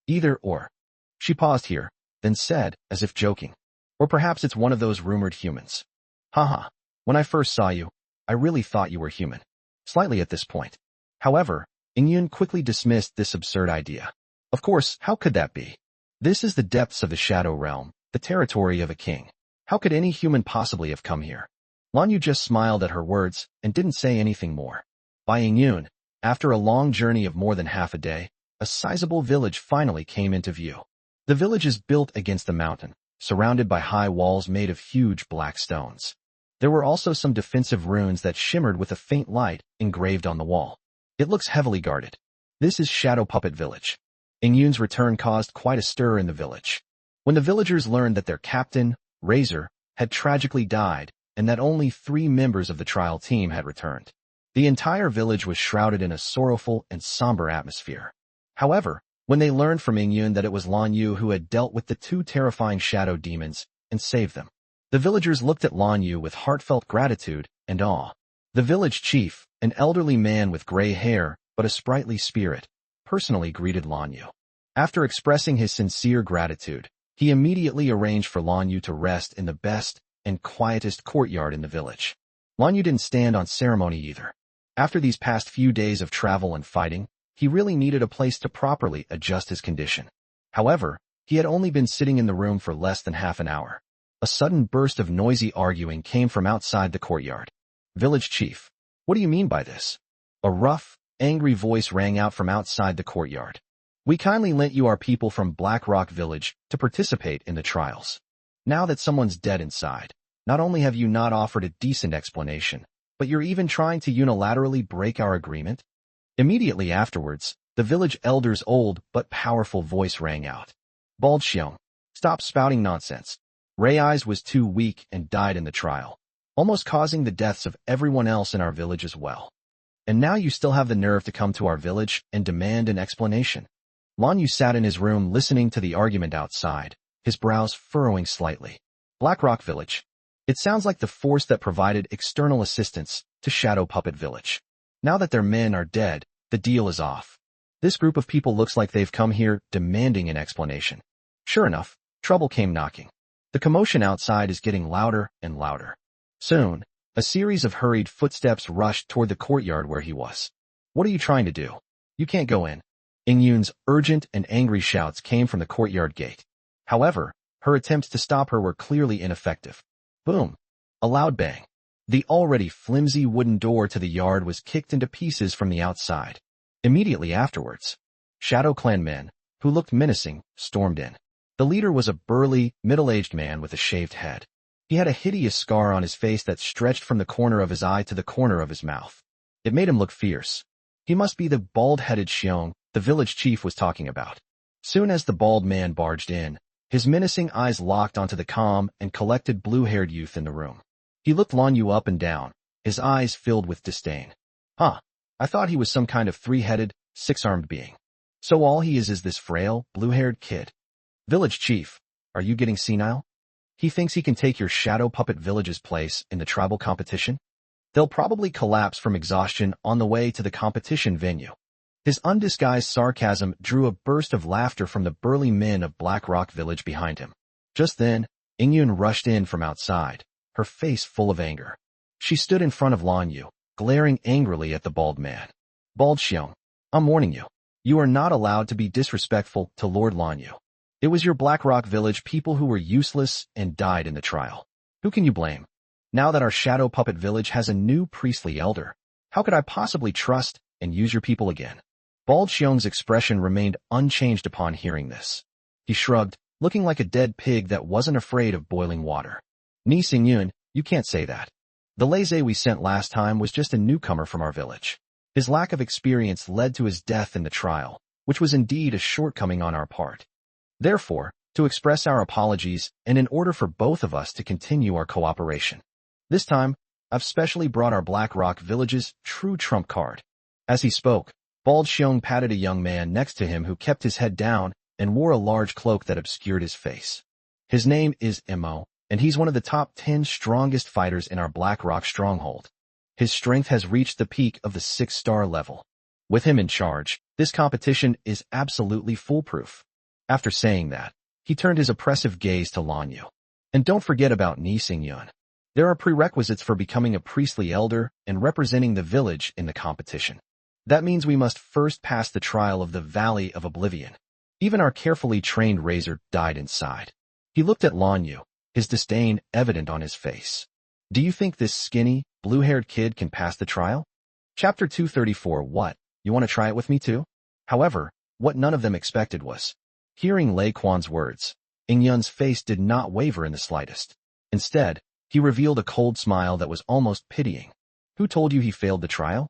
Either or." She paused here, then said, as if joking, "Or perhaps it's one of those rumored humans. Haha, when I first saw you, I really thought you were human." Slightly at this point. However, Ing Yun quickly dismissed this absurd idea. Of course, how could that be? This is the depths of the Shadow Realm, the territory of a king. How could any human possibly have come here? Lan Yu just smiled at her words and didn't say anything more. By Ing Yun, after a long journey of more than half a day, a sizable village finally came into view. The village is built against a mountain, surrounded by high walls made of huge black stones. There were also some defensive runes that shimmered with a faint light engraved on the wall. It looks heavily guarded. This is Shadow Puppet Village. Ing Yun's return caused quite a stir in the village. When the villagers learned that their captain, Razor, had tragically died, and that only 3 members of the trial team had returned, the entire village was shrouded in a sorrowful and somber atmosphere. However, when they learned from Ing Yun that it was Lan Yu who had dealt with the 2 terrifying shadow demons and saved them, the villagers looked at Lan Yu with heartfelt gratitude and awe. The village chief, an elderly man with gray hair but a sprightly spirit, personally greeted Lan Yu. After expressing his sincere gratitude, he immediately arranged for Lan Yu to rest in the best and quietest courtyard in the village. Lan Yu didn't stand on ceremony either. After these past few days of travel and fighting, he really needed a place to properly adjust his condition. However, he had only been sitting in the room for less than half an hour. A sudden burst of noisy arguing came from outside the courtyard. "Village chief, what do you mean by this?" A rough, angry voice rang out from outside the courtyard. "We kindly lent you our people from Black Rock Village to participate in the trials. Now that someone's dead inside, not only have you not offered a decent explanation, but you're even trying to unilaterally break our agreement?" Immediately afterwards, the village elder's old but powerful voice rang out. "Bald Xiong, stop spouting nonsense. Ray Eyes was too weak and died in the trial, almost causing the deaths of everyone else in our village as well. And now you still have the nerve to come to our village and demand an explanation. Lan Yu sat in his room listening to the argument outside, his brows furrowing slightly. Black Rock Village. It sounds like the force that provided external assistance to Shadow Puppet Village. Now that their men are dead, the deal is off. This group of people looks like they've come here demanding an explanation. Sure enough, trouble came knocking. The commotion outside is getting louder and louder. Soon, a series of hurried footsteps rushed toward the courtyard where he was. What are you trying to do? You can't go in. Yun's urgent and angry shouts came from the courtyard gate. However, her attempts to stop her were clearly ineffective. Boom! A loud bang. The already flimsy wooden door to the yard was kicked into pieces from the outside. Immediately afterwards, Shadow Clan men, who looked menacing, stormed in. The leader was a burly, middle-aged man with a shaved head. He had a hideous scar on his face that stretched from the corner of his eye to the corner of his mouth. It made him look fierce. He must be the bald-headed Xiong the village chief was talking about. Soon as the bald man barged in, his menacing eyes locked onto the calm and collected blue-haired youth in the room. He looked Lan Yu up and down, his eyes filled with disdain. Huh, I thought he was some kind of three-headed, six-armed being. So all he is this frail, blue-haired kid. Village chief, are you getting senile? He thinks he can take your Shadow Puppet Village's place in the tribal competition? They'll probably collapse from exhaustion on the way to the competition venue. His undisguised sarcasm drew a burst of laughter from the burly men of Black Rock Village behind him. Just then, Yun rushed in from outside, her face full of anger. She stood in front of Lan Yu, glaring angrily at the bald man. Bald Xiong, I'm warning you. You are not allowed to be disrespectful to Lord Lan Yu. It was your Black Rock Village people who were useless and died in the trial. Who can you blame? Now that our Shadow Puppet Village has a new priestly elder, how could I possibly trust and use your people again? Bald Xiong's expression remained unchanged upon hearing this. He shrugged, looking like a dead pig that wasn't afraid of boiling water. Ni Xingyun, you can't say that. The laissez we sent last time was just a newcomer from our village. His lack of experience led to his death in the trial, which was indeed a shortcoming on our part. Therefore, to express our apologies and in order for both of us to continue our cooperation. This time, I've specially brought our Black Rock Village's true trump card. As he spoke, Bald Xiong patted a young man next to him who kept his head down and wore a large cloak that obscured his face. His name is Mo, and he's one of the top 10 strongest fighters in our Black Rock stronghold. His strength has reached the peak of the 6-star level. With him in charge, this competition is absolutely foolproof. After saying that, he turned his oppressive gaze to Lan Yu. And don't forget about Ni Xingyun. There are prerequisites for becoming a priestly elder and representing the village in the competition. That means we must first pass the trial of the Valley of Oblivion. Even our carefully trained razor died inside. He looked at Lan Yu, his disdain evident on his face. Do you think this skinny, blue-haired kid can pass the trial? Chapter 234. What? You want to try it with me too? However, what none of them expected was, hearing Lei Quan's words, Yun's face did not waver in the slightest. Instead, he revealed a cold smile that was almost pitying. Who told you he failed the trial?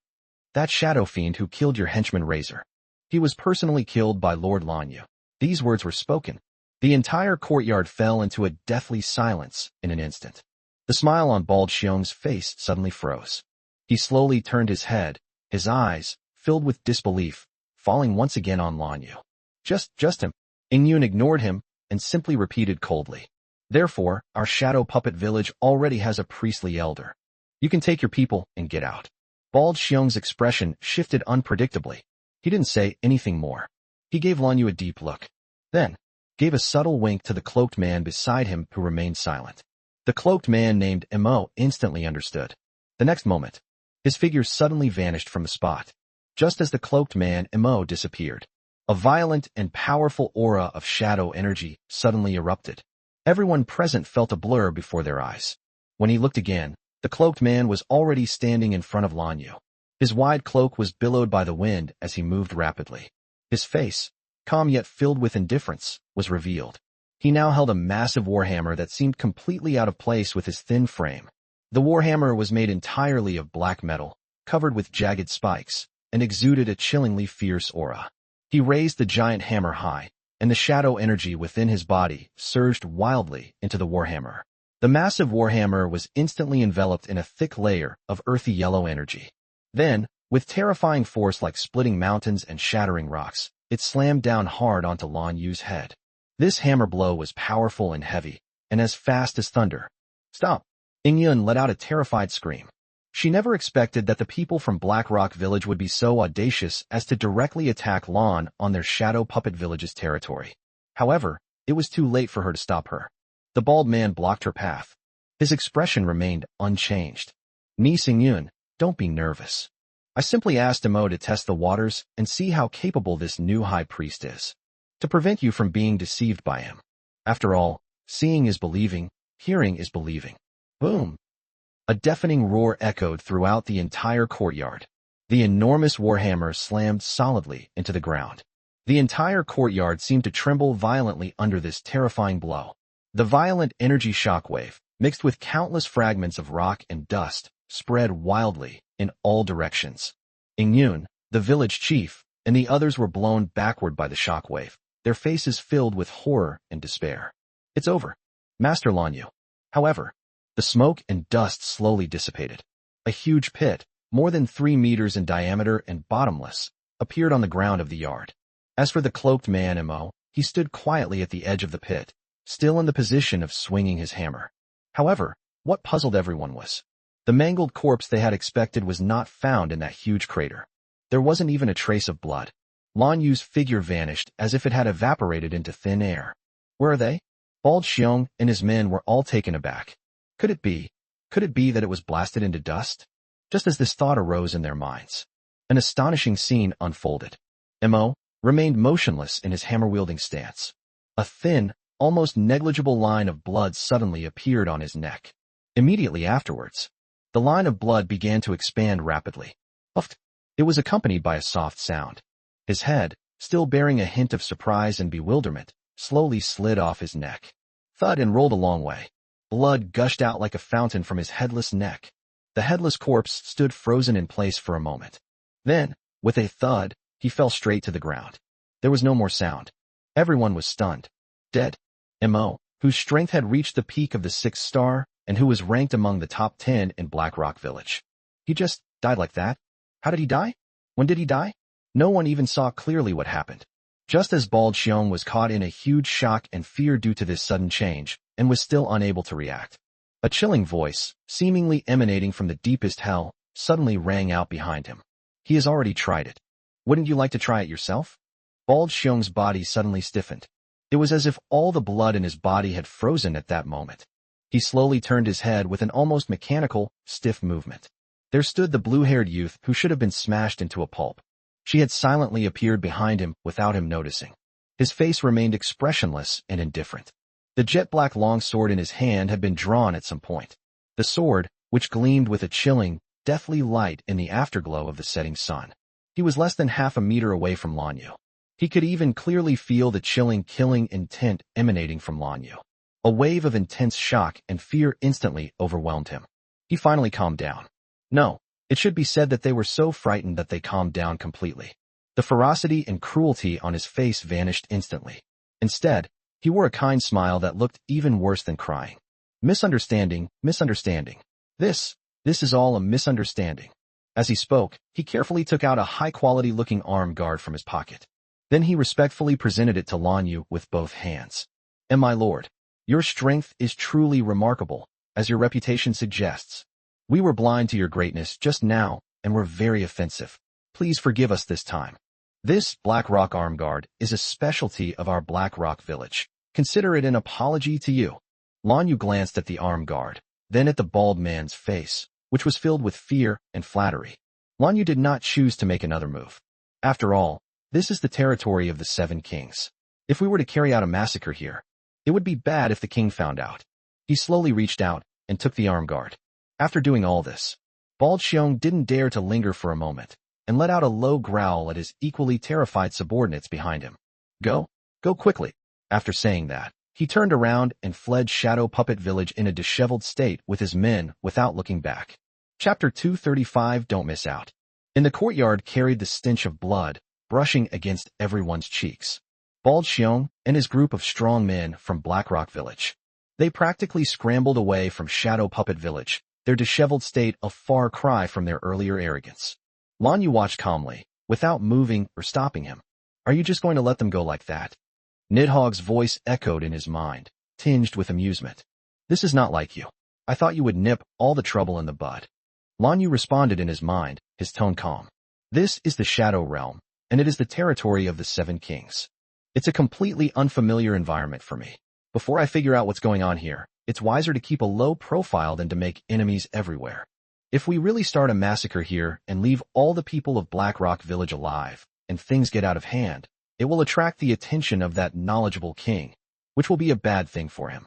That shadow fiend who killed your henchman Razor. He was personally killed by Lord Lan Yu. These words were spoken. The entire courtyard fell into a deathly silence in an instant. The smile on Bald Xiong's face suddenly froze. He slowly turned his head, his eyes, filled with disbelief, falling once again on Lan Yu. Just him. Yun ignored him and simply repeated coldly. Therefore, our Shadow Puppet Village already has a priestly elder. You can take your people and get out. Bald Xiong's expression shifted unpredictably. He didn't say anything more. He gave Lan Yu a deep look. Then, gave a subtle wink to the cloaked man beside him who remained silent. The cloaked man named Mo instantly understood. The next moment, his figure suddenly vanished from the spot. Just as the cloaked man Mo disappeared, a violent and powerful aura of shadow energy suddenly erupted. Everyone present felt a blur before their eyes. When he looked again, the cloaked man was already standing in front of Lan Yu. His wide cloak was billowed by the wind as he moved rapidly. His face, calm yet filled with indifference, was revealed. He now held a massive warhammer that seemed completely out of place with his thin frame. The warhammer was made entirely of black metal, covered with jagged spikes, and exuded a chillingly fierce aura. He raised the giant hammer high, and the shadow energy within his body surged wildly into the warhammer. The massive warhammer was instantly enveloped in a thick layer of earthy yellow energy. Then, With terrifying force like splitting mountains and shattering rocks, it slammed down hard onto Lan Yu's head. This hammer blow was powerful and heavy, and as fast as thunder. Stop! Yun let out a terrified scream. She never expected that the people from Black Rock Village would be so audacious as to directly attack Lan on their Shadow Puppet Village's territory. However, it was too late for her to stop her. The bald man blocked her path. His expression remained unchanged. Ni Xingyun, don't be nervous. I simply asked Mo to test the waters and see how capable this new high priest is. To prevent you from being deceived by him. After all, seeing is believing, hearing is believing. Boom! A deafening roar echoed throughout the entire courtyard. The enormous warhammer slammed solidly into the ground. The entire courtyard seemed to tremble violently under this terrifying blow. The violent energy shockwave, mixed with countless fragments of rock and dust, spread wildly in all directions. Yun, the village chief, and the others were blown backward by the shockwave, their faces filled with horror and despair. It's over, Master Lan Yu. However, the smoke and dust slowly dissipated. A huge pit, more than 3 meters in diameter and bottomless, appeared on the ground of the yard. As for the cloaked man Mo, he stood quietly at the edge of the pit, still in the position of swinging his hammer. However, what puzzled everyone was the mangled corpse they had expected was not found in that huge crater. There wasn't even a trace of blood. Lan Yu's figure vanished as if it had evaporated into thin air. Where are they? Bald Xiong and his men were all taken aback. Could it be that it was blasted into dust? Just as this thought arose in their minds, an astonishing scene unfolded. Mo remained motionless in his hammer-wielding stance. A thin, almost negligible line of blood suddenly appeared on his neck. Immediately afterwards, the line of blood began to expand rapidly. Puffed. It was accompanied by a soft sound. His head, still bearing a hint of surprise and bewilderment, slowly slid off his neck. Thud and rolled a long way. Blood gushed out like a fountain from his headless neck. The headless corpse stood frozen in place for a moment. Then, with a thud, he fell straight to the ground. There was no more sound. Everyone was stunned. Dead. Mo, whose strength had reached the peak of the 6th star, and who was ranked among the top 10 in Black Rock Village. He just died like that? How did he die? When did he die? No one even saw clearly what happened. Just as Bald Xiong was caught in a huge shock and fear due to this sudden change, and was still unable to react. A chilling voice, seemingly emanating from the deepest hell, suddenly rang out behind him. He has already tried it. Wouldn't you like to try it yourself? Bald Xiong's body suddenly stiffened. It was as if all the blood in his body had frozen at that moment. He slowly turned his head with an almost mechanical, stiff movement. There stood the blue-haired youth who should have been smashed into a pulp. She had silently appeared behind him without him noticing. His face remained expressionless and indifferent. The jet-black long sword in his hand had been drawn at some point. The sword, which gleamed with a chilling, deathly light in the afterglow of the setting sun. He was less than half a meter away from Lan Yu. He could even clearly feel the chilling, killing intent emanating from Lan Yu. A wave of intense shock and fear instantly overwhelmed him. He finally calmed down. No, it should be said that they were so frightened that they calmed down completely. The ferocity and cruelty on his face vanished instantly. Instead, he wore a kind smile that looked even worse than crying. Misunderstanding. This is all a misunderstanding. As he spoke, he carefully took out a high-quality-looking arm guard from his pocket. Then he respectfully presented it to Lan Yu with both hands. And my lord, your strength is truly remarkable, as your reputation suggests. We were blind to your greatness just now, and were very offensive. Please forgive us this time. This Black Rock arm guard is a specialty of our Black Rock village. Consider it an apology to you. Lan Yu glanced at the arm guard, then at the bald man's face, which was filled with fear and flattery. Lan Yu did not choose to make another move. After all, this is the territory of the 7 kings. If we were to carry out a massacre here, it would be bad if the king found out. He slowly reached out and took the arm guard. After doing all this, Bald Xiong didn't dare to linger for a moment, and let out a low growl at his equally terrified subordinates behind him. Go quickly. After saying that, he turned around and fled Shadow Puppet Village in a disheveled state with his men without looking back. Chapter 235. Don't miss out. In the courtyard carried the stench of blood, brushing against everyone's cheeks. Bald Xiong and his group of strong men from Black Rock Village. They practically scrambled away from Shadow Puppet Village, their disheveled state a far cry from their earlier arrogance. Lan Yu watched calmly, without moving or stopping him. Are you just going to let them go like that? Nidhogg's voice echoed in his mind, tinged with amusement. This is not like you. I thought you would nip all the trouble in the bud. Lan Yu responded in his mind, his tone calm. This is the Shadow Realm, and it is the territory of the Seven Kings. It's a completely unfamiliar environment for me. Before I figure out what's going on here, it's wiser to keep a low profile than to make enemies everywhere. If we really start a massacre here and leave all the people of Black Rock Village alive, and things get out of hand, it will attract the attention of that knowledgeable king, which will be a bad thing for him.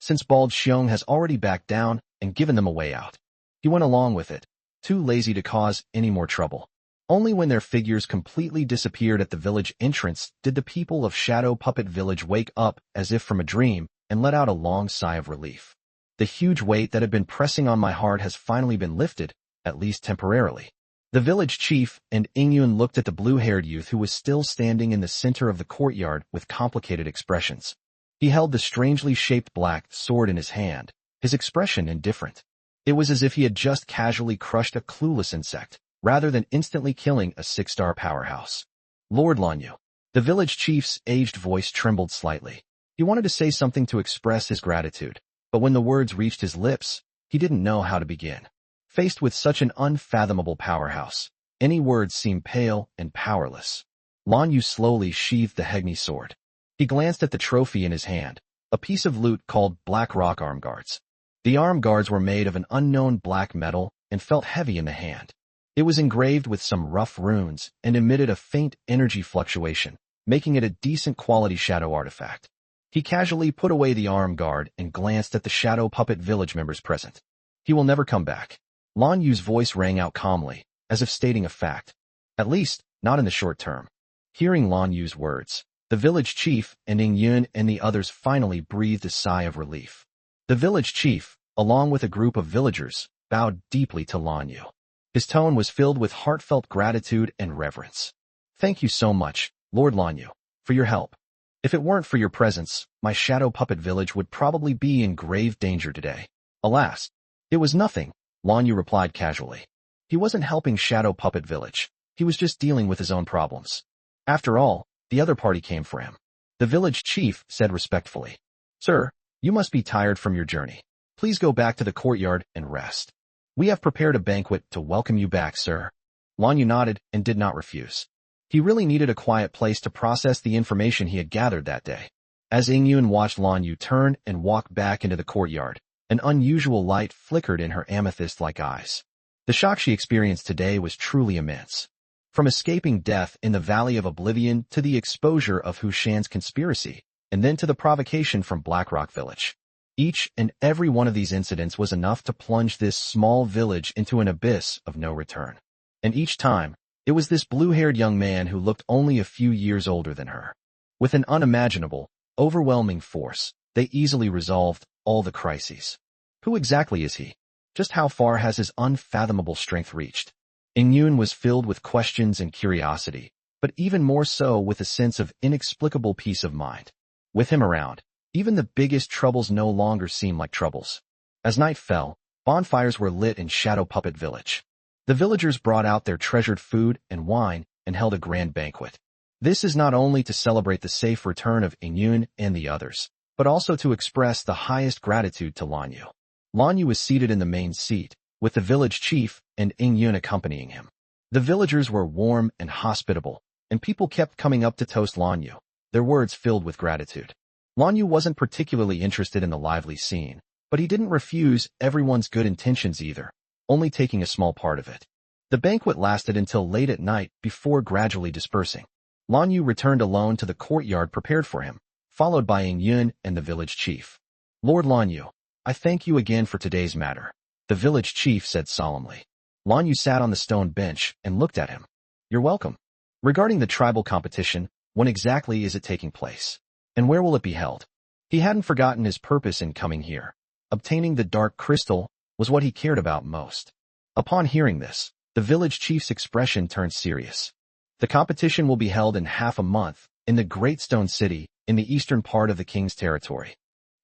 Since Bald Xiong has already backed down and given them a way out, he went along with it, too lazy to cause any more trouble. Only when their figures completely disappeared at the village entrance did the people of Shadow Puppet Village wake up as if from a dream and let out a long sigh of relief. The huge weight that had been pressing on my heart has finally been lifted, at least temporarily. The village chief and Ingyun looked at the blue-haired youth who was still standing in the center of the courtyard with complicated expressions. He held the strangely shaped black sword in his hand, his expression indifferent. It was as if he had just casually crushed a clueless insect, rather than instantly killing a 6-star powerhouse. Lord Lan Yu. The village chief's aged voice trembled slightly. He wanted to say something to express his gratitude, but when the words reached his lips, he didn't know how to begin. Faced with such an unfathomable powerhouse, any words seemed pale and powerless. Lan Yu slowly sheathed the Hegni sword. He glanced at the trophy in his hand, a piece of loot called Black Rock arm guards. The arm guards were made of an unknown black metal and felt heavy in the hand. It was engraved with some rough runes and emitted a faint energy fluctuation, making it a decent quality shadow artifact. He casually put away the arm guard and glanced at the Shadow Puppet Village members present. He will never come back. Lan Yu's voice rang out calmly, as if stating a fact. At least, not in the short term. Hearing Lan Yu's words, the village chief and Ingyun and the others finally breathed a sigh of relief. The village chief, along with a group of villagers, bowed deeply to Lan Yu. His tone was filled with heartfelt gratitude and reverence. Thank you so much, Lord Lan Yu, for your help. If it weren't for your presence, my Shadow Puppet Village would probably be in grave danger today. Alas, it was nothing, Lan Yu replied casually. He wasn't helping Shadow Puppet Village. He was just dealing with his own problems. After all, the other party came for him. The village chief said respectfully, Sir, you must be tired from your journey. Please go back to the courtyard and rest. We have prepared a banquet to welcome you back, sir. Lan Yu nodded and did not refuse. He really needed a quiet place to process the information he had gathered that day. As Ingyun watched Lan Yu turn and walk back into the courtyard, an unusual light flickered in her amethyst-like eyes. The shock she experienced today was truly immense. From escaping death in the Valley of Oblivion to the exposure of Hu Shan's conspiracy, and then to the provocation from Black Rock Village. Each and every one of these incidents was enough to plunge this small village into an abyss of no return. And each time, it was this blue-haired young man who looked only a few years older than her. With an unimaginable, overwhelming force, they easily resolved all the crises. Who exactly is he? Just how far has his unfathomable strength reached? Ingyun was filled with questions and curiosity, but even more so with a sense of inexplicable peace of mind. With him around, even the biggest troubles no longer seemed like troubles. As night fell, bonfires were lit in Shadow Puppet Village. The villagers brought out their treasured food and wine and held a grand banquet. This is not only to celebrate the safe return of Ingyun and the others, but also to express the highest gratitude to Lan Yu. Lan Yu was seated in the main seat, with the village chief and Ingyun accompanying him. The villagers were warm and hospitable, and people kept coming up to toast Lan Yu, their words filled with gratitude. Lan Yu wasn't particularly interested in the lively scene, but he didn't refuse everyone's good intentions either, only taking a small part of it. The banquet lasted until late at night before gradually dispersing. Lan Yu returned alone to the courtyard prepared for him, followed by Ingyun and the village chief. Lord Lan Yu, I thank you again for today's matter, the village chief said solemnly. Lan Yu sat on the stone bench and looked at him. You're welcome. Regarding the tribal competition, when exactly is it taking place? And where will it be held? He hadn't forgotten his purpose in coming here. Obtaining the dark crystal was what he cared about most. Upon hearing this, the village chief's expression turned serious. The competition will be held in half a month, in the Great Stone City, in the eastern part of the king's territory.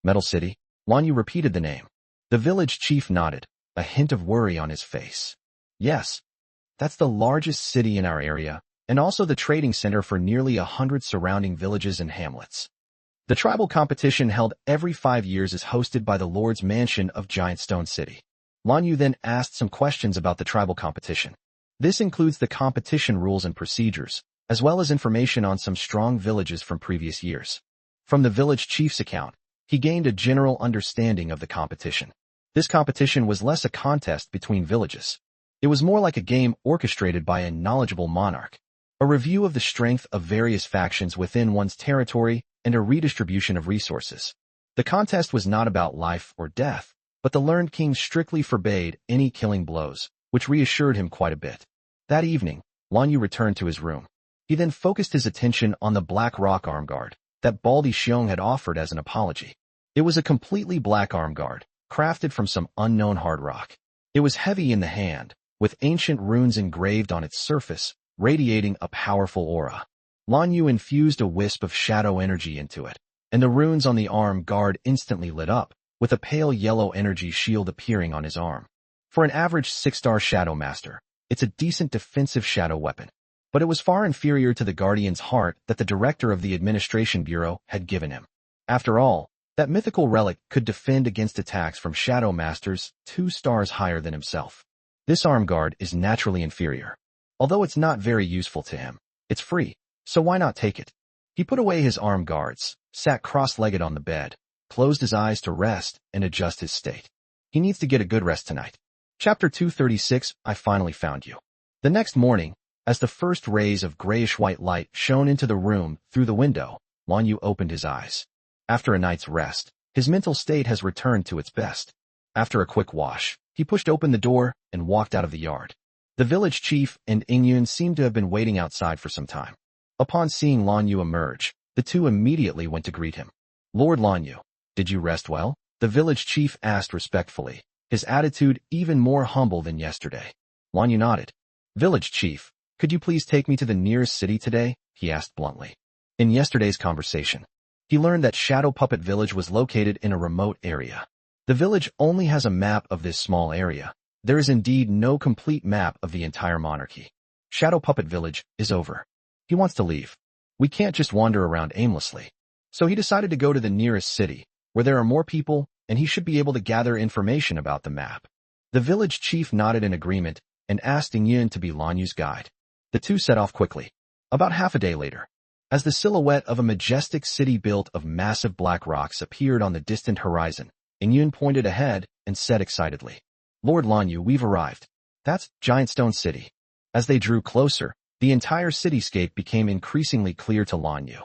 Metal City? Lan Yu repeated the name. The village chief nodded, a hint of worry on his face. Yes. That's the largest city in our area, and also the trading center for nearly 100 surrounding villages and hamlets. The tribal competition held every 5 years is hosted by the Lord's Mansion of Giant Stone City. Lan Yu then asked some questions about the tribal competition. This includes the competition rules and procedures, as well as information on some strong villages from previous years. From the village chief's account, he gained a general understanding of the competition. This competition was less a contest between villages. It was more like a game orchestrated by a knowledgeable monarch, a review of the strength of various factions within one's territory, and a redistribution of resources. The contest was not about life or death, but the learned king strictly forbade any killing blows, which reassured him quite a bit. That evening, Lan Yu returned to his room. He then focused his attention on the black rock arm guard that Baldi Xiong had offered as an apology. It was a completely black arm guard, crafted from some unknown hard rock. It was heavy in the hand, with ancient runes engraved on its surface, radiating a powerful aura. Lan Yu infused a wisp of shadow energy into it, and the runes on the arm guard instantly lit up, with a pale yellow energy shield appearing on his arm. For an average 6-star Shadow Master, it's a decent defensive shadow weapon, but it was far inferior to the Guardian's Heart that the director of the Administration Bureau had given him. After all, that mythical relic could defend against attacks from Shadow Masters 2 stars higher than himself. This arm guard is naturally inferior. Although it's not very useful to him, it's free, so why not take it? He put away his arm guards, sat cross-legged on the bed, closed his eyes to rest and adjust his state. He needs to get a good rest tonight. Chapter 236, I finally found you. The next morning, as the first rays of grayish-white light shone into the room through the window, Lan Yu opened his eyes. After a night's rest, his mental state has returned to its best. After a quick wash, he pushed open the door and walked out of the yard. The village chief and Ingyun seemed to have been waiting outside for some time. Upon seeing Lan Yu emerge, the two immediately went to greet him. Lord Lan Yu, did you rest well? The village chief asked respectfully, his attitude even more humble than yesterday. Lan Yu nodded. Village chief, could you please take me to the nearest city today? He asked bluntly. In yesterday's conversation, he learned that Shadow Puppet Village was located in a remote area. The village only has a map of this small area. There is indeed no complete map of the entire monarchy. Shadow Puppet Village is over. He wants to leave. We can't just wander around aimlessly. So he decided to go to the nearest city, where there are more people, and he should be able to gather information about the map. The village chief nodded in agreement and asked Ingyun to be Lan Yu's guide. The two set off quickly. About half a day later, as the silhouette of a majestic city built of massive black rocks appeared on the distant horizon, Ingyun pointed ahead and said excitedly, Lord Lan Yu, we've arrived. That's Giant Stone City. As they drew closer, the entire cityscape became increasingly clear to Lan Yu.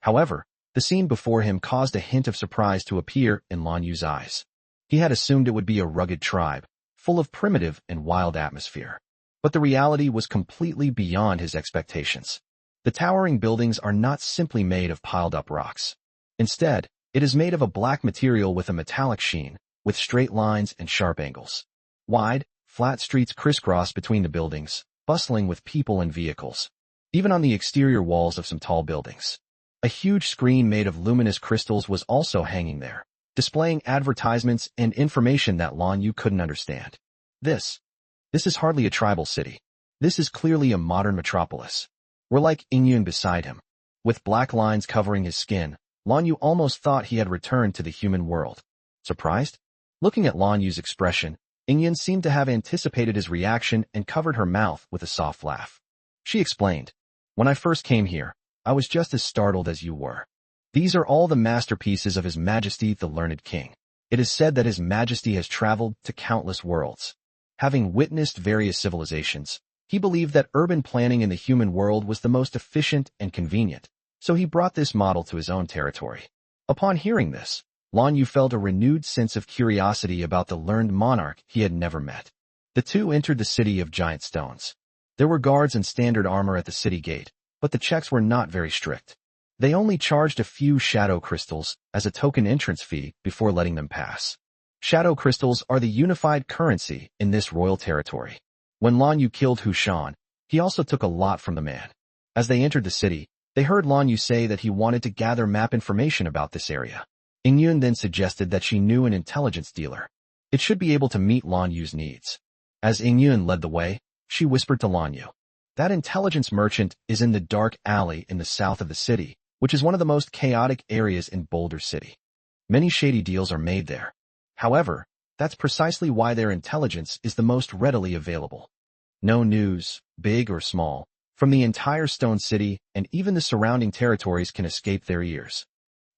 However, the scene before him caused a hint of surprise to appear in Lan Yu's eyes. He had assumed it would be a rugged tribe, full of primitive and wild atmosphere. But the reality was completely beyond his expectations. The towering buildings are not simply made of piled-up rocks. Instead, it is made of a black material with a metallic sheen, with straight lines and sharp angles. Wide, flat streets crisscross between the buildings, bustling with people and vehicles. Even on the exterior walls of some tall buildings, a huge screen made of luminous crystals was also hanging there, displaying advertisements and information that Lan Yu couldn't understand. This is hardly a tribal city. This is clearly a modern metropolis. We're like Ingyun beside him. With black lines covering his skin, Lan Yu almost thought he had returned to the human world. Surprised? Looking at Lan Yu's expression, Ingyun seemed to have anticipated his reaction and covered her mouth with a soft laugh. She explained, When I first came here, I was just as startled as you were. These are all the masterpieces of His Majesty the Learned King. It is said that His Majesty has traveled to countless worlds. Having witnessed various civilizations, he believed that urban planning in the human world was the most efficient and convenient, so he brought this model to his own territory. Upon hearing this, Lan Yu felt a renewed sense of curiosity about the learned monarch he had never met. The two entered the city of Giant Stones. There were guards in standard armor at the city gate, but the checks were not very strict. They only charged a few shadow crystals as a token entrance fee before letting them pass. Shadow crystals are the unified currency in this royal territory. When Lan Yu killed Hu Shan, he also took a lot from the man. As they entered the city, they heard Lan Yu say that he wanted to gather map information about this area. Ingyun then suggested that she knew an intelligence dealer. It should be able to meet Lan Yu's needs. As Ingyun led the way, she whispered to Lanyu. That intelligence merchant is in the dark alley in the south of the city, which is one of the most chaotic areas in Boulder City. Many shady deals are made there. However, that's precisely why their intelligence is the most readily available. No news, big or small, from the entire Stone City and even the surrounding territories can escape their ears.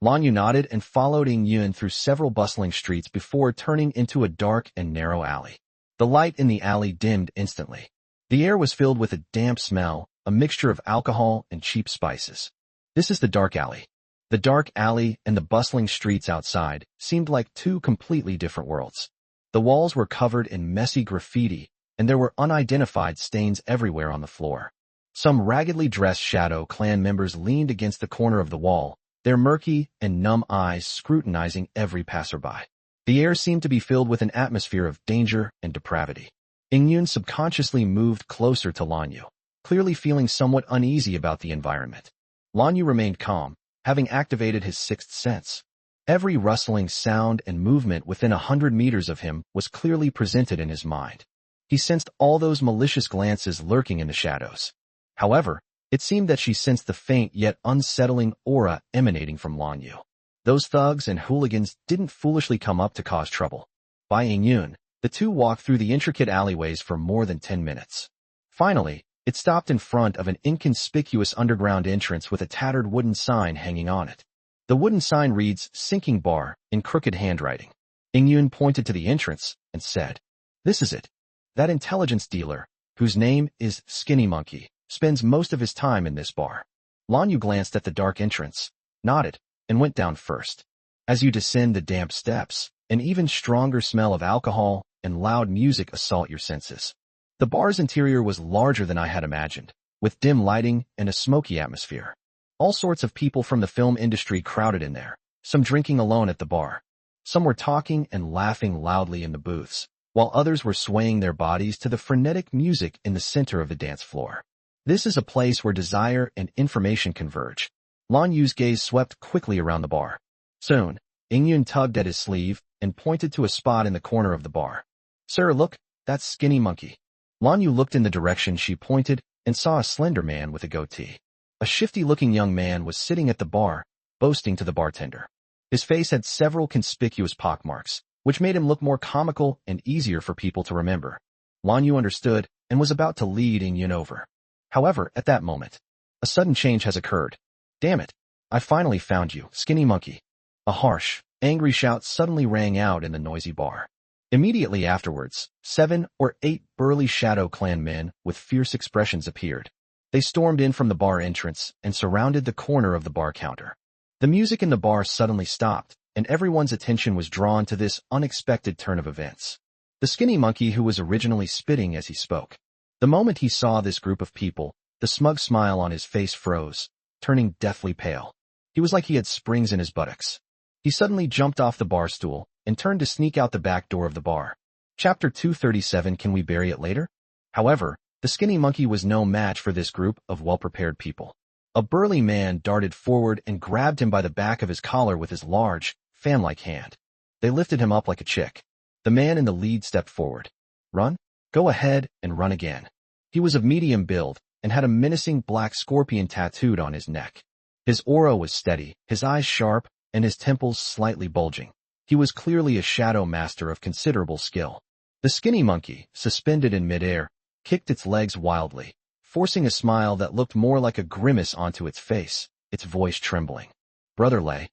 Lanyu nodded and followed Yun through several bustling streets before turning into a dark and narrow alley. The light in the alley dimmed instantly. The air was filled with a damp smell, a mixture of alcohol and cheap spices. This is the dark alley. The dark alley and the bustling streets outside seemed like two completely different worlds. The walls were covered in messy graffiti, and there were unidentified stains everywhere on the floor. Some raggedly dressed Shadow Clan members leaned against the corner of the wall, their murky and numb eyes scrutinizing every passerby. The air seemed to be filled with an atmosphere of danger and depravity. Yun subconsciously moved closer to Lanyu, clearly feeling somewhat uneasy about the environment. Lanyu remained calm, having activated his sixth sense. Every rustling sound and movement within 100 meters of him was clearly presented in his mind. He sensed all those malicious glances lurking in the shadows. However, it seemed that she sensed the faint yet unsettling aura emanating from Lanyu. Those thugs and hooligans didn't foolishly come up to cause trouble. By Yun, the two walked through the intricate alleyways for more than 10 minutes. Finally, it stopped in front of an inconspicuous underground entrance with a tattered wooden sign hanging on it. The wooden sign reads, "Sinking Bar," in crooked handwriting. Yun pointed to the entrance and said, "This is it. That intelligence dealer, whose name is Skinny Monkey, spends most of his time in this bar." Lanyu glanced at the dark entrance, nodded, and went down first. As you descend the damp steps, an even stronger smell of alcohol and loud music assault your senses. The bar's interior was larger than I had imagined, with dim lighting and a smoky atmosphere. All sorts of people from the film industry crowded in there, some drinking alone at the bar. Some were talking and laughing loudly in the booths, while others were swaying their bodies to the frenetic music in the center of the dance floor. This is a place where desire and information converge. Lanyu's gaze swept quickly around the bar. Soon, Yun tugged at his sleeve and pointed to a spot in the corner of the bar. "Sir, look, that's Skinny Monkey." Lanyu looked in the direction she pointed and saw a slender man with a goatee. A shifty-looking young man was sitting at the bar, boasting to the bartender. His face had several conspicuous pockmarks, which made him look more comical and easier for people to remember. Lanyu understood and was about to lead Yun over. However, at that moment, a sudden change has occurred. "Damn it! I finally found you, Skinny Monkey." A harsh, angry shout suddenly rang out in the noisy bar. Immediately afterwards, 7 or 8 burly Shadow Clan men with fierce expressions appeared. They stormed in from the bar entrance and surrounded the corner of the bar counter. The music in the bar suddenly stopped, and everyone's attention was drawn to this unexpected turn of events. The Skinny Monkey who was originally spitting as he spoke. The moment he saw this group of people, the smug smile on his face froze, turning deathly pale. He was like he had springs in his buttocks. He suddenly jumped off the bar stool and turned to sneak out the back door of the bar. Chapter 237. Can we bury it later? However, the Skinny Monkey was no match for this group of well-prepared people. A burly man darted forward and grabbed him by the back of his collar with his large, fan-like hand. They lifted him up like a chick. The man in the lead stepped forward. "Run? Go ahead and run again." He was of medium build and had a menacing black scorpion tattooed on his neck. His aura was steady, his eyes sharp, and his temples slightly bulging. He was clearly a shadow master of considerable skill. The Skinny Monkey, suspended in midair, kicked its legs wildly, forcing a smile that looked more like a grimace onto its face, its voice trembling. Brother Lei,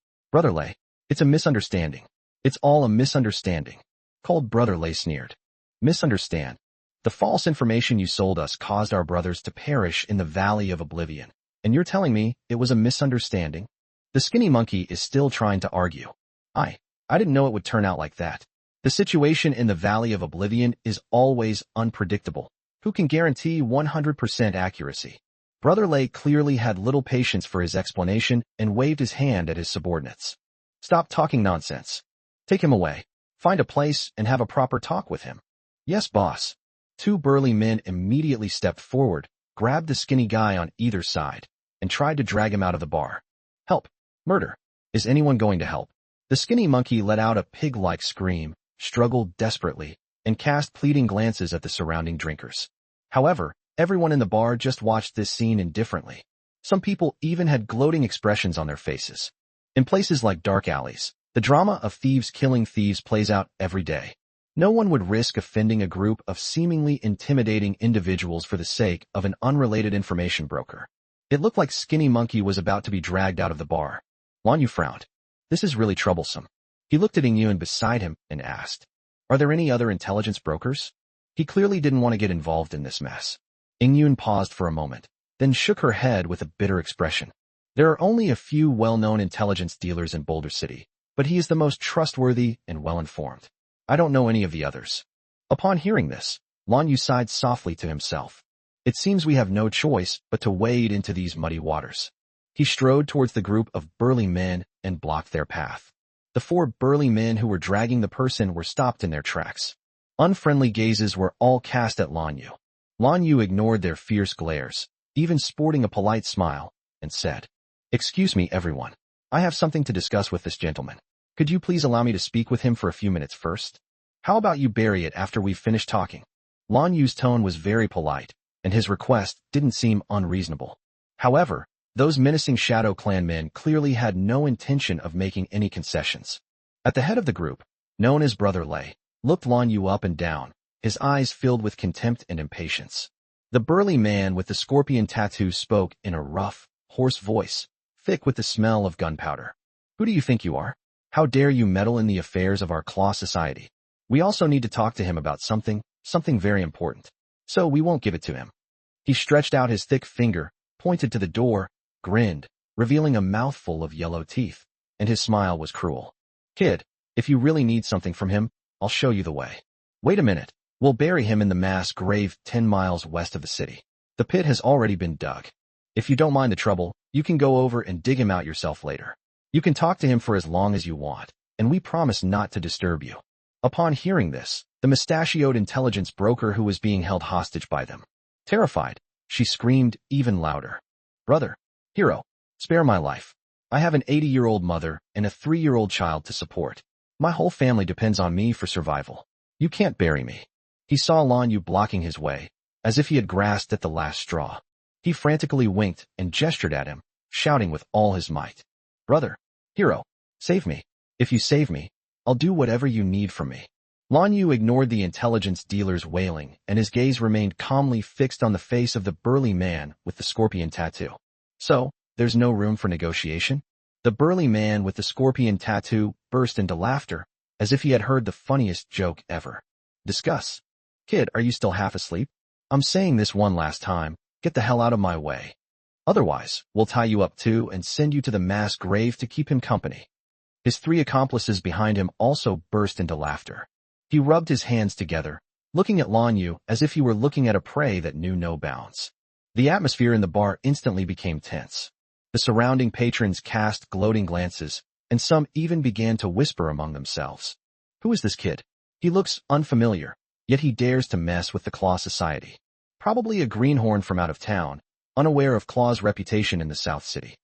it's a misunderstanding. It's all a misunderstanding." Cold Brother Lei sneered. "Misunderstand? The false information you sold us caused our brothers to perish in the Valley of Oblivion, and you're telling me it was a misunderstanding?" The Skinny Monkey is still trying to argue. I didn't know it would turn out like that. The situation in the Valley of Oblivion is always unpredictable. Who can guarantee 100% accuracy? Brother Lei clearly had little patience for his explanation and waved his hand at his subordinates. "Stop talking nonsense. Take him away. Find a place and have a proper talk with him." "Yes, boss." 2 burly men immediately stepped forward, grabbed the skinny guy on either side, and tried to drag him out of the bar. "Help! Murder! Is anyone going to help?" The Skinny Monkey let out a pig-like scream, struggled desperately, and cast pleading glances at the surrounding drinkers. However, everyone in the bar just watched this scene indifferently. Some people even had gloating expressions on their faces. In places like dark alleys, the drama of thieves killing thieves plays out every day. No one would risk offending a group of seemingly intimidating individuals for the sake of an unrelated information broker. It looked like Skinny Monkey was about to be dragged out of the bar. Lanyu frowned. This is really troublesome. He looked at Ingyun beside him and asked, "Are there any other intelligence brokers?" He clearly didn't want to get involved in this mess. Ingyun paused for a moment, then shook her head with a bitter expression. There are only a few well-known intelligence dealers in Boulder City, but he is the most trustworthy and well-informed. I don't know any of the others. Upon hearing this, Lanyu sighed softly to himself. It seems we have no choice but to wade into these muddy waters. He strode towards the group of burly men and blocked their path. The 4 burly men who were dragging the person were stopped in their tracks. Unfriendly gazes were all cast at Lanyu. Lanyu ignored their fierce glares, even sporting a polite smile, and said, "Excuse me, everyone. I have something to discuss with this gentleman. Could you please allow me to speak with him for a few minutes first? How about you bury it after we've finished talking?" Lanyu's tone was very polite, and his request didn't seem unreasonable. However, those menacing Shadow Clan men clearly had no intention of making any concessions. At the head of the group, known as Brother Lei, looked Lanyu up and down, his eyes filled with contempt and impatience. The burly man with the scorpion tattoo spoke in a rough, hoarse voice, thick with the smell of gunpowder. "Who do you think you are? How dare you meddle in the affairs of our Claw Society? We also need to talk to him about something very important. So we won't give it to him." He stretched out his thick finger, pointed to the door, grinned, revealing a mouthful of yellow teeth, and his smile was cruel. "Kid, if you really need something from him, I'll show you the way. Wait a minute, we'll bury him in the mass grave 10 miles west of the city. The pit has already been dug. If you don't mind the trouble, you can go over and dig him out yourself later. You can talk to him for as long as you want, and we promise not to disturb you." Upon hearing this, the mustachioed intelligence broker who was being held hostage by them, terrified, she screamed even louder, "Brother, hero, spare my life. I have an 80-year-old mother and a 3-year-old child to support. My whole family depends on me for survival. You can't bury me." He saw Lanyu blocking his way, as if he had grasped at the last straw. He frantically winked and gestured at him, shouting with all his might, "Brother, hero, save me. If you save me, I'll do whatever you need from me." Lanyu ignored the intelligence dealer's wailing, and his gaze remained calmly fixed on the face of the burly man with the scorpion tattoo. "So, there's no room for negotiation?" The burly man with the scorpion tattoo burst into laughter, as if he had heard the funniest joke ever. "Discuss. Kid, are you still half asleep? I'm saying this one last time, get the hell out of my way. Otherwise, we'll tie you up too and send you to the mass grave to keep him company." His 3 accomplices behind him also burst into laughter. He rubbed his hands together, looking at Lanyu as if he were looking at a prey that knew no bounds. The atmosphere in the bar instantly became tense. The surrounding patrons cast gloating glances, and some even began to whisper among themselves. "Who is this kid? He looks unfamiliar, yet he dares to mess with the Claw Society. Probably a greenhorn from out of town, unaware of Claw's reputation in the South City.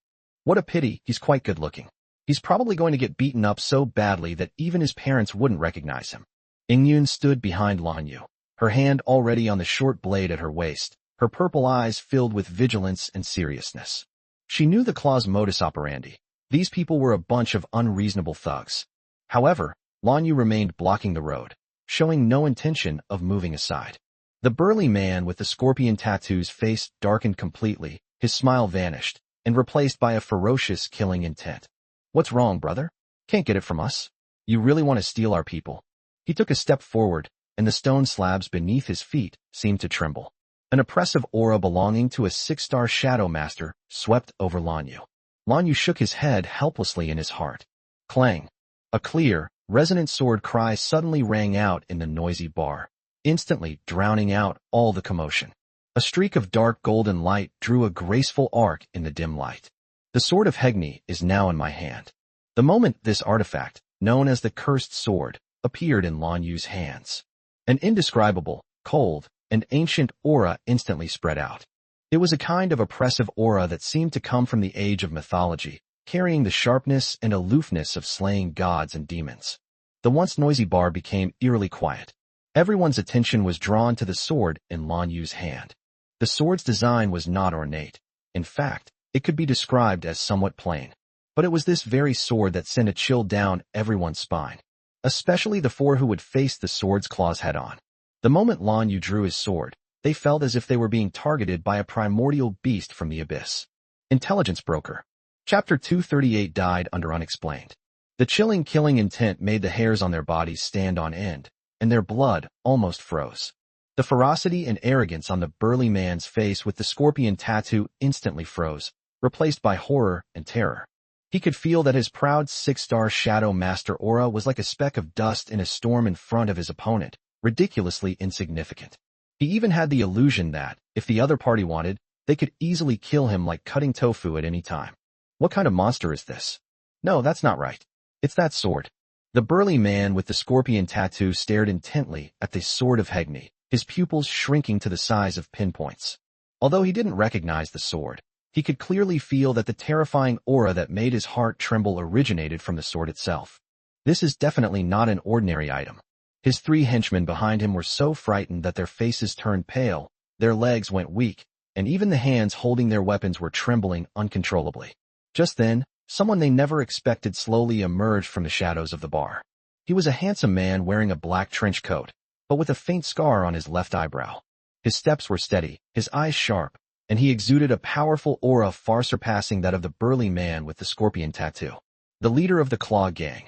What a pity, he's quite good looking. He's probably going to get beaten up so badly that even his parents wouldn't recognize him." Ingyun stood behind Lanyu, her hand already on the short blade at her waist, her purple eyes filled with vigilance and seriousness. She knew the Claw's modus operandi. These people were a bunch of unreasonable thugs. However, Lanyu remained blocking the road, showing no intention of moving aside. The burly man with the scorpion tattoo's face darkened completely, his smile vanished, and replaced by a ferocious killing intent. "What's wrong, brother? Can't get it from us? You really want to steal our people?" He took a step forward, and the stone slabs beneath his feet seemed to tremble. An oppressive aura belonging to a 6-star shadow master swept over Lanyu. Lanyu shook his head helplessly in his heart. Clang! A clear, resonant sword cry suddenly rang out in the noisy bar, instantly drowning out all the commotion. A streak of dark golden light drew a graceful arc in the dim light. "The sword of Hegni is now in my hand." The moment this artifact, known as the Cursed Sword, appeared in Lanyu's hands, an indescribable, cold, and ancient aura instantly spread out. It was a kind of oppressive aura that seemed to come from the age of mythology, carrying the sharpness and aloofness of slaying gods and demons. The once noisy bar became eerily quiet. Everyone's attention was drawn to the sword in Lan Yu's hand. The sword's design was not ornate. In fact, it could be described as somewhat plain. But it was this very sword that sent a chill down everyone's spine, especially the four who would face the sword's claws head-on. The moment Lan Yu drew his sword, they felt as if they were being targeted by a primordial beast from the abyss. Intelligence Broker. Chapter 238 died under unexplained. The chilling killing intent made the hairs on their bodies stand on end, and their blood almost froze. The ferocity and arrogance on the burly man's face with the scorpion tattoo instantly froze, replaced by horror and terror. He could feel that his proud 6-star Shadow Master aura was like a speck of dust in a storm in front of his opponent, ridiculously insignificant. He even had the illusion that, if the other party wanted, they could easily kill him like cutting tofu at any time. What kind of monster is this? No, that's not right. It's that sword. The burly man with the scorpion tattoo stared intently at the sword of Hegni, his pupils shrinking to the size of pinpoints. Although he didn't recognize the sword, he could clearly feel that the terrifying aura that made his heart tremble originated from the sword itself. This is definitely not an ordinary item. His 3 henchmen behind him were so frightened that their faces turned pale, their legs went weak, and even the hands holding their weapons were trembling uncontrollably. Just then, someone they never expected slowly emerged from the shadows of the bar. He was a handsome man wearing a black trench coat, but with a faint scar on his left eyebrow. His steps were steady, his eyes sharp, and he exuded a powerful aura far surpassing that of the burly man with the scorpion tattoo. The leader of the Claw Gang.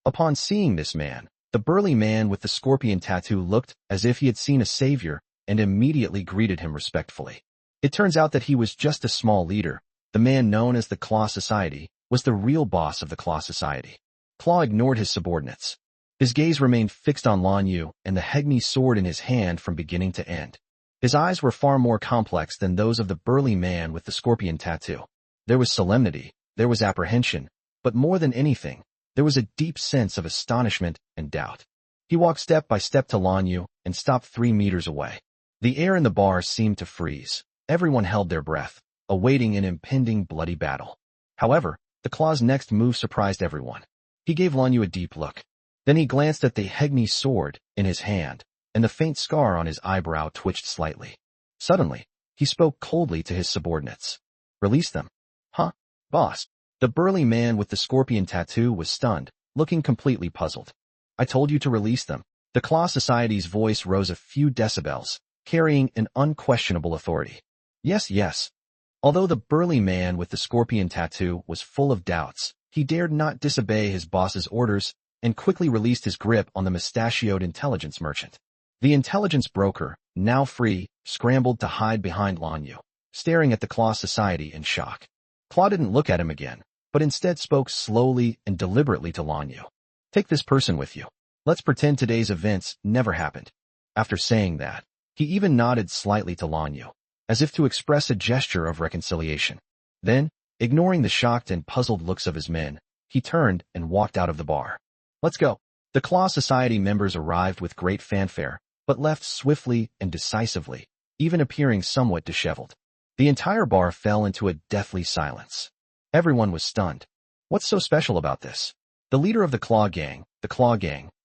Upon seeing this man, the burly man with the scorpion tattoo looked as if he had seen a savior and immediately greeted him respectfully. It turns out that he was just a small leader. The man known as the Claw Society was the real boss of the Claw Society. Claw ignored his subordinates. His gaze remained fixed on Lan Yu and the Hegni sword in his hand from beginning to end. His eyes were far more complex than those of the burly man with the scorpion tattoo. There was solemnity, there was apprehension, but more than anything, there was a deep sense of astonishment and doubt. He walked step by step to Lan Yu and stopped 3 meters away. The air in the bar seemed to freeze. Everyone held their breath, awaiting an impending bloody battle. However, the Claw's next move surprised everyone. He gave Lan Yu a deep look. Then he glanced at the Hegni sword in his hand, and the faint scar on his eyebrow twitched slightly. Suddenly, he spoke coldly to his subordinates. Release them. Huh? Boss. The burly man with the scorpion tattoo was stunned, looking completely puzzled. I told you to release them. The Claw Society's voice rose a few decibels, carrying an unquestionable authority. Yes, yes. Although the burly man with the scorpion tattoo was full of doubts, he dared not disobey his boss's orders and quickly released his grip on the mustachioed intelligence merchant. The intelligence broker, now free, scrambled to hide behind Lan Yu, staring at the Claw Society in shock. Claw didn't look at him again, but instead spoke slowly and deliberately to Lan Yu. Take this person with you. Let's pretend today's events never happened. After saying that, he even nodded slightly to Lan Yu, as if to express a gesture of reconciliation. Then, ignoring the shocked and puzzled looks of his men, he turned and walked out of the bar. Let's go. The Claw Society members arrived with great fanfare, but left swiftly and decisively, even appearing somewhat disheveled. The entire bar fell into a deathly silence. Everyone was stunned. What's so special about this? The leader of the Claw Gang,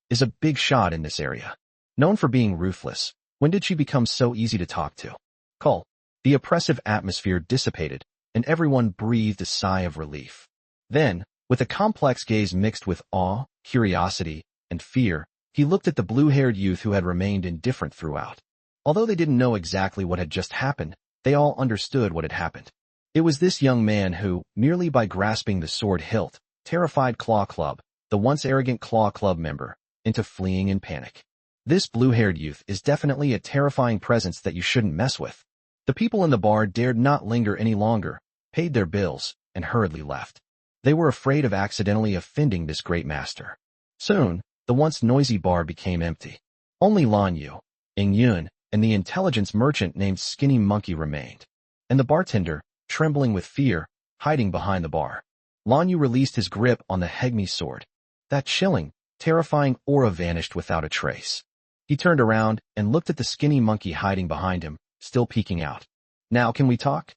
is a big shot in this area. Known for being ruthless, when did she become so easy to talk to? Cull. The oppressive atmosphere dissipated, and everyone breathed a sigh of relief. Then, with a complex gaze mixed with awe, curiosity, and fear, he looked at the blue-haired youth who had remained indifferent throughout. Although they didn't know exactly what had just happened, they all understood what had happened. It was this young man who, merely by grasping the sword hilt, terrified Claw Club, the once arrogant Claw Club member, into fleeing in panic. This blue-haired youth is definitely a terrifying presence that you shouldn't mess with. The people in the bar dared not linger any longer, paid their bills, and hurriedly left. They were afraid of accidentally offending this great master. Soon, the once noisy bar became empty. Only Lan Yu, Ing Yun, and the intelligence merchant named Skinny Monkey remained, and the bartender, trembling with fear, hiding behind the bar. Lan Yu released his grip on the Hegni sword. That chilling, terrifying aura vanished without a trace. He turned around and looked at the Skinny Monkey hiding behind him, still peeking out. Now can we talk?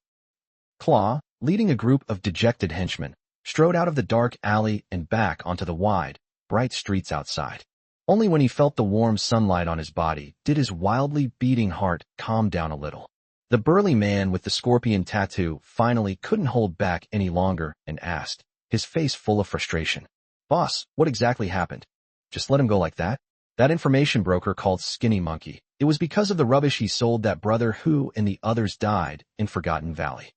Claw, leading a group of dejected henchmen, strode out of the dark alley and back onto the wide, bright streets outside. Only when he felt the warm sunlight on his body did his wildly beating heart calm down a little. The burly man with the scorpion tattoo finally couldn't hold back any longer and asked, his face full of frustration. "Boss, what exactly happened? Just let him go like that?" That information broker called Skinny Monkey. It was because of the rubbish he sold that Brother Who and the others died in Forgotten Valley.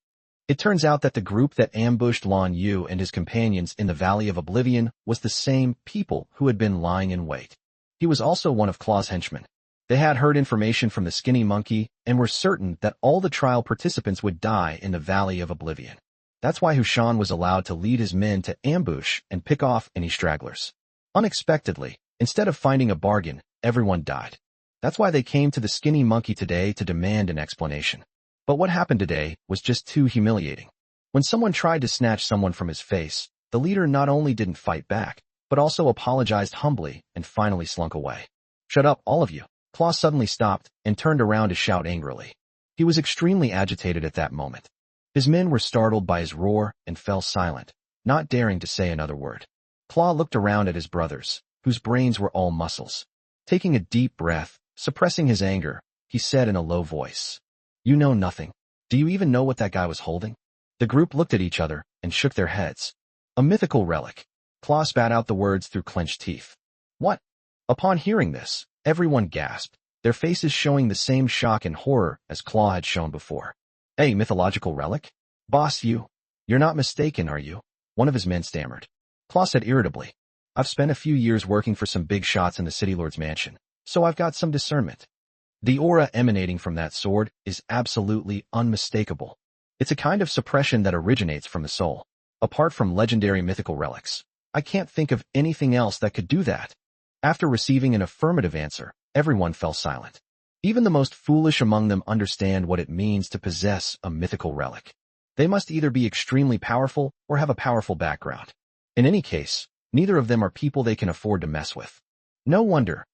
It turns out that the group that ambushed Lan Yu and his companions in the Valley of Oblivion was the same people who had been lying in wait. He was also one of Claw's henchmen. They had heard information from the Skinny Monkey and were certain that all the trial participants would die in the Valley of Oblivion. That's why Hushan was allowed to lead his men to ambush and pick off any stragglers. Unexpectedly, instead of finding a bargain, everyone died. That's why they came to the Skinny Monkey today to demand an explanation. But what happened today was just too humiliating. When someone tried to snatch someone from his face, the leader not only didn't fight back, but also apologized humbly and finally slunk away. "Shut up, all of you." Claw suddenly stopped and turned around to shout angrily. He was extremely agitated at that moment. His men were startled by his roar and fell silent, not daring to say another word. Claw looked around at his brothers, whose brains were all muscles. Taking a deep breath, suppressing his anger, he said in a low voice, "You know nothing. Do you even know what that guy was holding?" The group looked at each other and shook their heads. "A mythical relic." Claw spat out the words through clenched teeth. "What?" Upon hearing this, everyone gasped, their faces showing the same shock and horror as Claw had shown before. "A mythological relic? Boss, you're not mistaken, are you?" One of his men stammered. Claw said irritably, "I've spent a few years working for some big shots in the City Lord's mansion, so I've got some discernment. The aura emanating from that sword is absolutely unmistakable. It's a kind of suppression that originates from the soul. Apart from legendary mythical relics, I can't think of anything else that could do that." After receiving an affirmative answer, everyone fell silent. Even the most foolish among them understand what it means to possess a mythical relic. They must either be extremely powerful or have a powerful background. In any case, neither of them are people they can afford to mess with. No wonder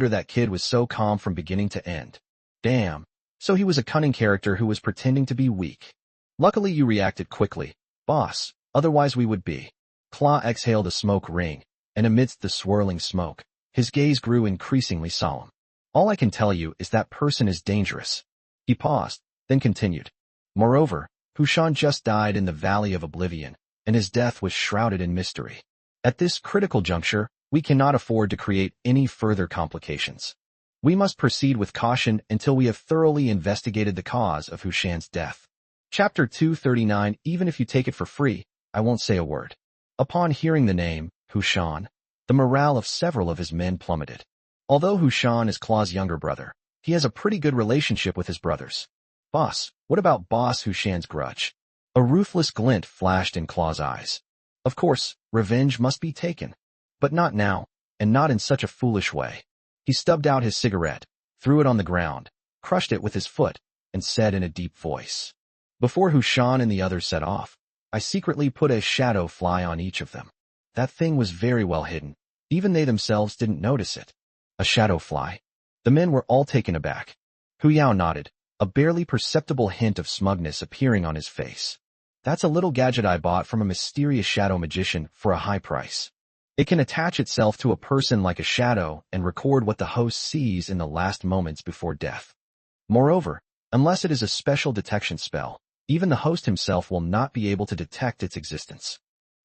that kid was so calm from beginning to end. Damn. So he was a cunning character who was pretending to be weak. Luckily you reacted quickly, boss, otherwise we would be. Claw exhaled a smoke ring, and amidst the swirling smoke, his gaze grew increasingly solemn. "All I can tell you is that person is dangerous." He paused, then continued. "Moreover, Hushan just died in the Valley of Oblivion, and his death was shrouded in mystery. At this critical juncture, we cannot afford to create any further complications. We must proceed with caution until we have thoroughly investigated the cause of Hushan's death." Chapter 239. Even if you take it for free, I won't say a word. Upon hearing the name, Hushan, the morale of several of his men plummeted. Although Hushan is Claw's younger brother, he has a pretty good relationship with his brothers. "Boss, what about Boss Hushan's grudge?" A ruthless glint flashed in Claw's eyes. "Of course, revenge must be taken. But not now, and not in such a foolish way." He stubbed out his cigarette, threw it on the ground, crushed it with his foot, and said in a deep voice, "Before Hushan and the others set off, I secretly put a shadow fly on each of them. That thing was very well hidden. Even they themselves didn't notice it." "A shadow fly?" The men were all taken aback. Hu Yao nodded, a barely perceptible hint of smugness appearing on his face. "That's a little gadget I bought from a mysterious shadow magician for a high price. It can attach itself to a person like a shadow and record what the host sees in the last moments before death. Moreover, unless it is a special detection spell, even the host himself will not be able to detect its existence.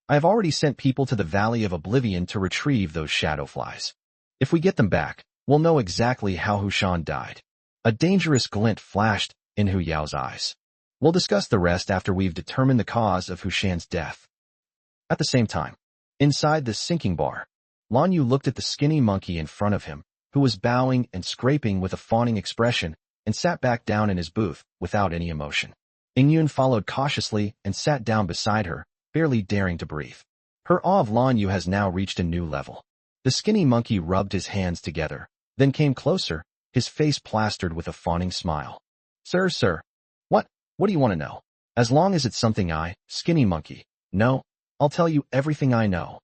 I have already sent people to the Valley of Oblivion to retrieve those shadow flies. If we get them back, we'll know exactly how Hushan died." A dangerous glint flashed in Hu Yao's eyes. "We'll discuss the rest after we've determined the cause of Hushan's death." At the same time, inside the sinking bar, Lan Yu looked at the Skinny Monkey in front of him, who was bowing and scraping with a fawning expression, and sat back down in his booth without any emotion. Yun followed cautiously and sat down beside her, barely daring to breathe. Her awe of Lan Yu has now reached a new level. The Skinny Monkey rubbed his hands together, then came closer, his face plastered with a fawning smile. Sir. What do you want to know?" "As long as it's something Skinny Monkey, know, I'll tell you everything I know."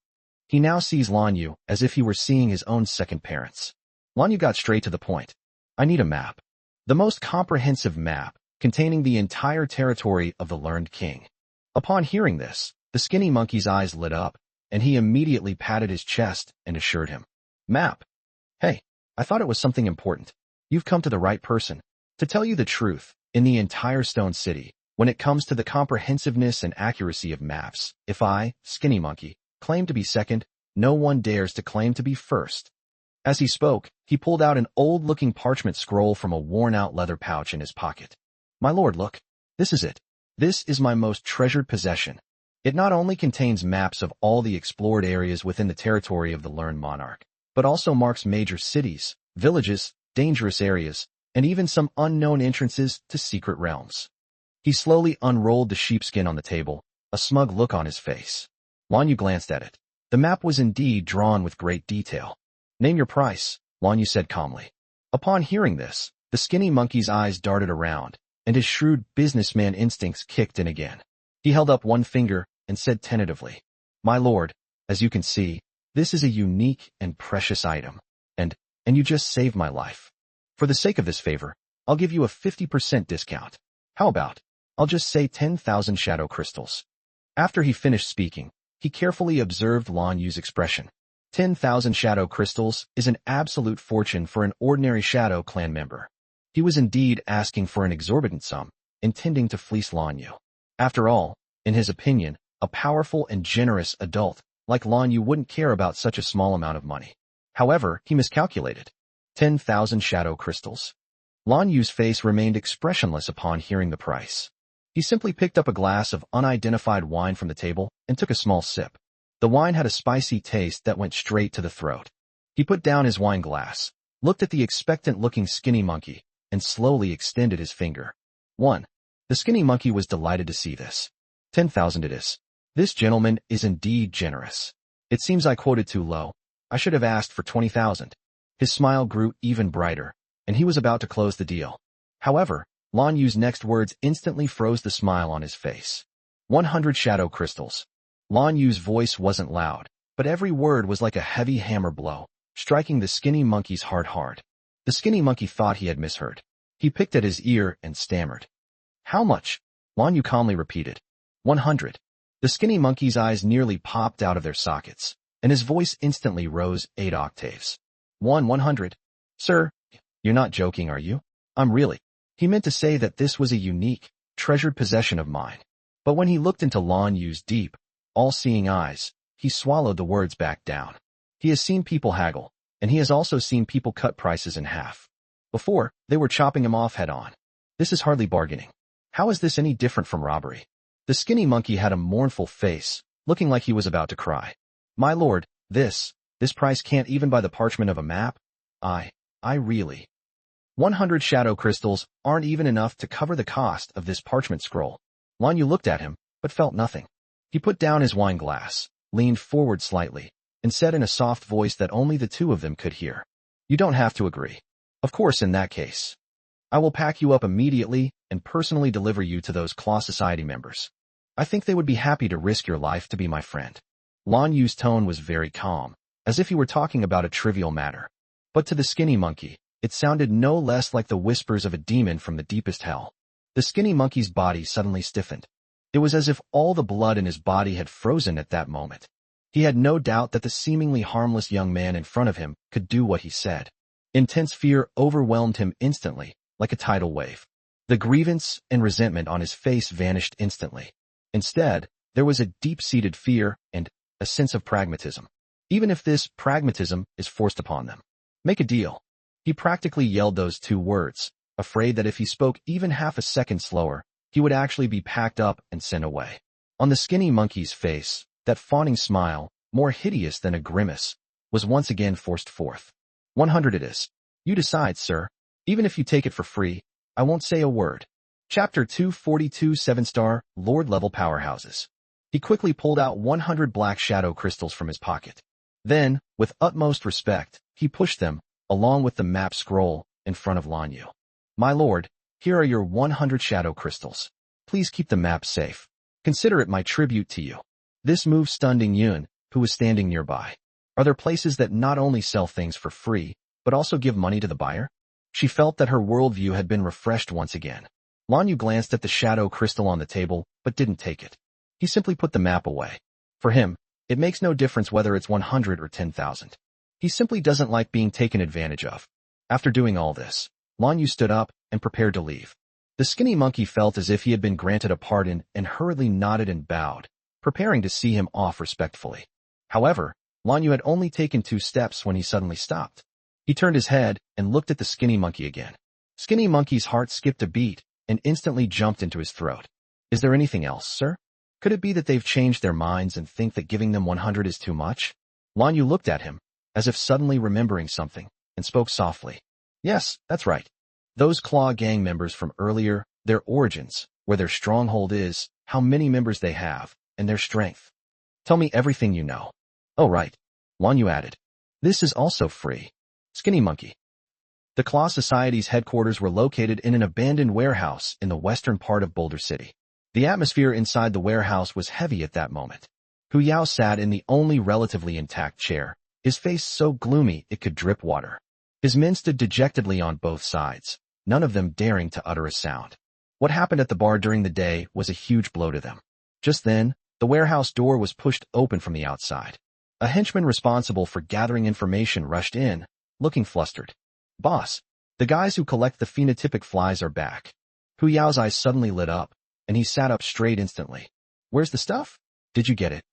He now sees Lan Yu as if he were seeing his own second parents. Lan Yu got straight to the point. "I need a map. The most comprehensive map, containing the entire territory of the Learned King." Upon hearing this, the Skinny Monkey's eyes lit up, and he immediately patted his chest and assured him, Map. Hey, I thought it was something important. You've come to the right person. To tell you the truth, in the entire Stone City, when it comes to the comprehensiveness and accuracy of maps, if I, Skinny Monkey, claim to be second, no one dares to claim to be first. As he spoke, he pulled out an old-looking parchment scroll from a worn-out leather pouch in his pocket. My lord, look. This is it. This is my most treasured possession. It not only contains maps of all the explored areas within the territory of the learned monarch, but also marks major cities, villages, dangerous areas, and even some unknown entrances to secret realms. He slowly unrolled the sheepskin on the table, a smug look on his face. Lan Yu glanced at it. The map was indeed drawn with great detail. Name your price, Lan Yu said calmly. Upon hearing this, the Skinny Monkey's eyes darted around, and his shrewd businessman instincts kicked in again. He held up one finger and said tentatively, My lord, as you can see, this is a unique and precious item, and you just saved my life. For the sake of this favor, I'll give you a 50% discount. How about, I'll just say 10,000 shadow crystals. After he finished speaking, he carefully observed Lan Yu's expression. 10,000 shadow crystals is an absolute fortune for an ordinary Shadow Clan member. He was indeed asking for an exorbitant sum, intending to fleece Lan Yu. After all, in his opinion, a powerful and generous adult like Lan Yu wouldn't care about such a small amount of money. However, he miscalculated. 10,000 shadow crystals. Lan Yu's face remained expressionless upon hearing the price. He simply picked up a glass of unidentified wine from the table and took a small sip. The wine had a spicy taste that went straight to the throat. He put down his wine glass, looked at the expectant-looking Skinny Monkey, and slowly extended his finger. 1. The Skinny Monkey was delighted to see this. 10,000 it is. This gentleman is indeed generous. It seems I quoted too low. I should have asked for 20,000. His smile grew even brighter, and he was about to close the deal. However, Lan Yu's next words instantly froze the smile on his face. 100 shadow crystals. Lan Yu's voice wasn't loud, but every word was like a heavy hammer blow, striking the Skinny Monkey's heart hard. The Skinny Monkey thought he had misheard. He picked at his ear and stammered. How much? Lan Yu calmly repeated. 100. The Skinny Monkey's eyes nearly popped out of their sockets, and his voice instantly rose 8 octaves. 100. Sir, you're not joking, are you? I'm really. He meant to say that this was a unique, treasured possession of mine. But when he looked into Lan Yu's deep, all-seeing eyes, he swallowed the words back down. He has seen people haggle, and he has also seen people cut prices in half. Before, they were chopping him off head-on. This is hardly bargaining. How is this any different from robbery? The Skinny Monkey had a mournful face, looking like he was about to cry. My lord, this price can't even buy the parchment of a map? I really. 100 shadow crystals aren't even enough to cover the cost of this parchment scroll. Lan Yu looked at him, but felt nothing. He put down his wine glass, leaned forward slightly, and said in a soft voice that only the two of them could hear. You don't have to agree. Of course, in that case, I will pack you up immediately and personally deliver you to those Claw Society members. I think they would be happy to risk your life to be my friend. Lan Yu's tone was very calm, as if he were talking about a trivial matter. But to the Skinny Monkey, it sounded no less like the whispers of a demon from the deepest hell. The Skinny Monkey's body suddenly stiffened. It was as if all the blood in his body had frozen at that moment. He had no doubt that the seemingly harmless young man in front of him could do what he said. Intense fear overwhelmed him instantly, like a tidal wave. The grievance and resentment on his face vanished instantly. Instead, there was a deep-seated fear and a sense of pragmatism. Even if this pragmatism is forced upon them. Make a deal. He practically yelled those 2 words, afraid that if he spoke even half a second slower, he would actually be packed up and sent away. On the Skinny Monkey's face, that fawning smile, more hideous than a grimace, was once again forced forth. 100 it is. You decide, sir. Even if you take it for free, I won't say a word. Chapter 242 7-star, Lord-level powerhouses. He quickly pulled out 100 black shadow crystals from his pocket. Then, with utmost respect, he pushed them, along with the map scroll, in front of Lan Yu. My lord, here are your 100 shadow crystals. Please keep the map safe. Consider it my tribute to you. This move stunned Yun, who was standing nearby. Are there places that not only sell things for free, but also give money to the buyer? She felt that her worldview had been refreshed once again. Lan Yu glanced at the shadow crystal on the table, but didn't take it. He simply put the map away. For him, it makes no difference whether it's 100 or 10,000. He simply doesn't like being taken advantage of. After doing all this, Lan Yu stood up and prepared to leave. The skinny monkey felt as if he had been granted a pardon and hurriedly nodded and bowed, preparing to see him off respectfully. However, Lan Yu had only taken 2 steps when he suddenly stopped. He turned his head and looked at the skinny monkey again. Skinny monkey's heart skipped a beat and instantly jumped into his throat. Is there anything else, sir? Could it be that they've changed their minds and think that giving them 100 is too much? Lan Yu looked at him, as if suddenly remembering something, and spoke softly. Yes, that's right. Those Claw Gang members from earlier, their origins, where their stronghold is, how many members they have, and their strength. Tell me everything you know. Oh right. Lan Yu added. This is also free. Skinny monkey. The Claw Society's headquarters were located in an abandoned warehouse in the western part of Boulder City. The atmosphere inside the warehouse was heavy at that moment. Hu Yao sat in the only relatively intact chair, his face so gloomy it could drip water. His men stood dejectedly on both sides, none of them daring to utter a sound. What happened at the bar during the day was a huge blow to them. Just then, the warehouse door was pushed open from the outside. A henchman responsible for gathering information rushed in, looking flustered. Boss, the guys who collect the phenotypic flies are back. Hu Yao's eyes suddenly lit up, and he sat up straight instantly. Where's the stuff? Did you get it?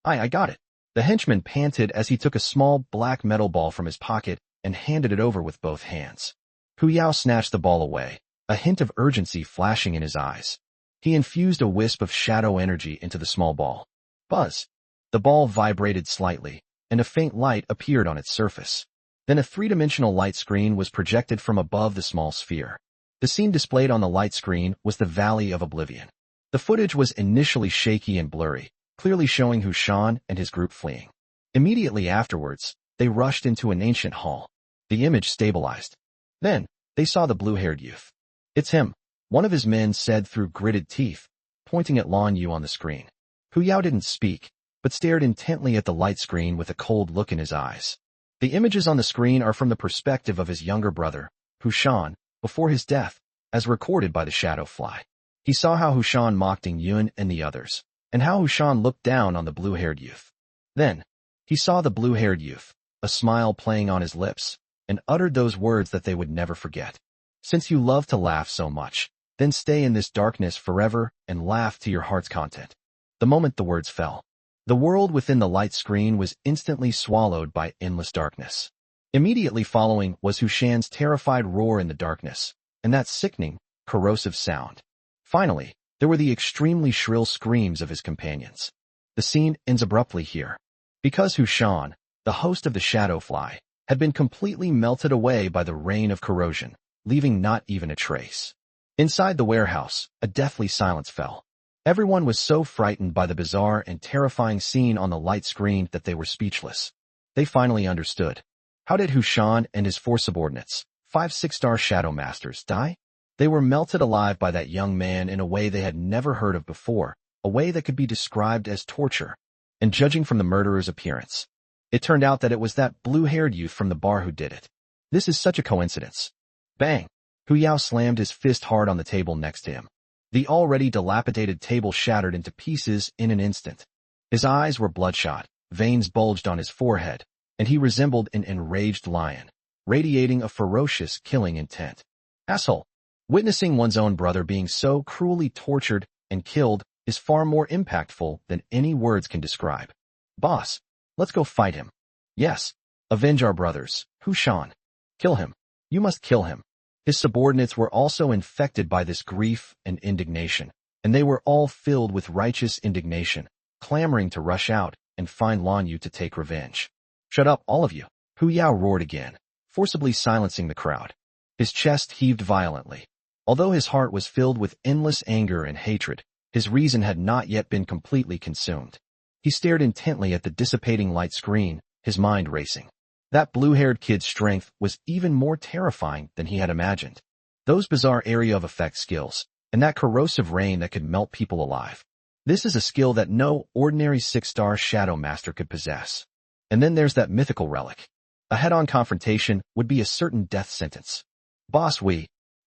I got it. The henchman panted as he took a small black metal ball from his pocket and handed it over with both hands. Hu Yao snatched the ball away, a hint of urgency flashing in his eyes. He infused a wisp of shadow energy into the small ball. Buzz! The ball vibrated slightly, and a faint light appeared on its surface. Then a 3-dimensional light screen was projected from above the small sphere. The scene displayed on the light screen was the Valley of Oblivion. The footage was initially shaky and blurry, clearly showing Hu Shan and his group fleeing. Immediately afterwards, they rushed into an ancient hall. The image stabilized. Then, they saw the blue-haired youth. It's him, one of his men said through gritted teeth, pointing at Lan Yu on the screen. Hu Yao didn't speak, but stared intently at the light screen with a cold look in his eyes. The images on the screen are from the perspective of his younger brother, Hu Shan, before his death, as recorded by the Shadow Fly. He saw how Hu Shan mocked Yun and the others, and how Hu Shan looked down on the blue-haired youth. Then, he saw the blue-haired youth, a smile playing on his lips, and uttered those words that they would never forget. Since you love to laugh so much, then stay in this darkness forever and laugh to your heart's content. The moment the words fell, the world within the light screen was instantly swallowed by endless darkness. Immediately following was Hu Shan's terrified roar in the darkness, and that sickening, corrosive sound. Finally, there were the extremely shrill screams of his companions. The scene ends abruptly here. Because Hu Shan, the host of the Shadow Fly, had been completely melted away by the rain of corrosion, leaving not even a trace. Inside the warehouse, a deathly silence fell. Everyone was so frightened by the bizarre and terrifying scene on the light screen that they were speechless. They finally understood. How did Hu Shan and his 4 subordinates, 5 6-star Shadow Masters, die? They were melted alive by that young man in a way they had never heard of before, a way that could be described as torture. And judging from the murderer's appearance, it turned out that it was that blue-haired youth from the bar who did it. This is such a coincidence. Bang! Hu Yao slammed his fist hard on the table next to him. The already dilapidated table shattered into pieces in an instant. His eyes were bloodshot, veins bulged on his forehead, and he resembled an enraged lion, radiating a ferocious killing intent. Asshole! Witnessing one's own brother being so cruelly tortured and killed is far more impactful than any words can describe. Boss, let's go fight him. Yes, avenge our brothers, Hu Shan. Kill him. You must kill him. His subordinates were also infected by this grief and indignation, and they were all filled with righteous indignation, clamoring to rush out and find Lan Yu to take revenge. Shut up, all of you, Hu Yao roared again, forcibly silencing the crowd. His chest heaved violently. Although his heart was filled with endless anger and hatred, his reason had not yet been completely consumed. He stared intently at the dissipating light screen, his mind racing. That blue-haired kid's strength was even more terrifying than he had imagined. Those bizarre area of effect skills, and that corrosive rain that could melt people alive. This is a skill that no ordinary 6-star Shadow Master could possess. And then there's that mythical relic. A head-on confrontation would be a certain death sentence. Boss,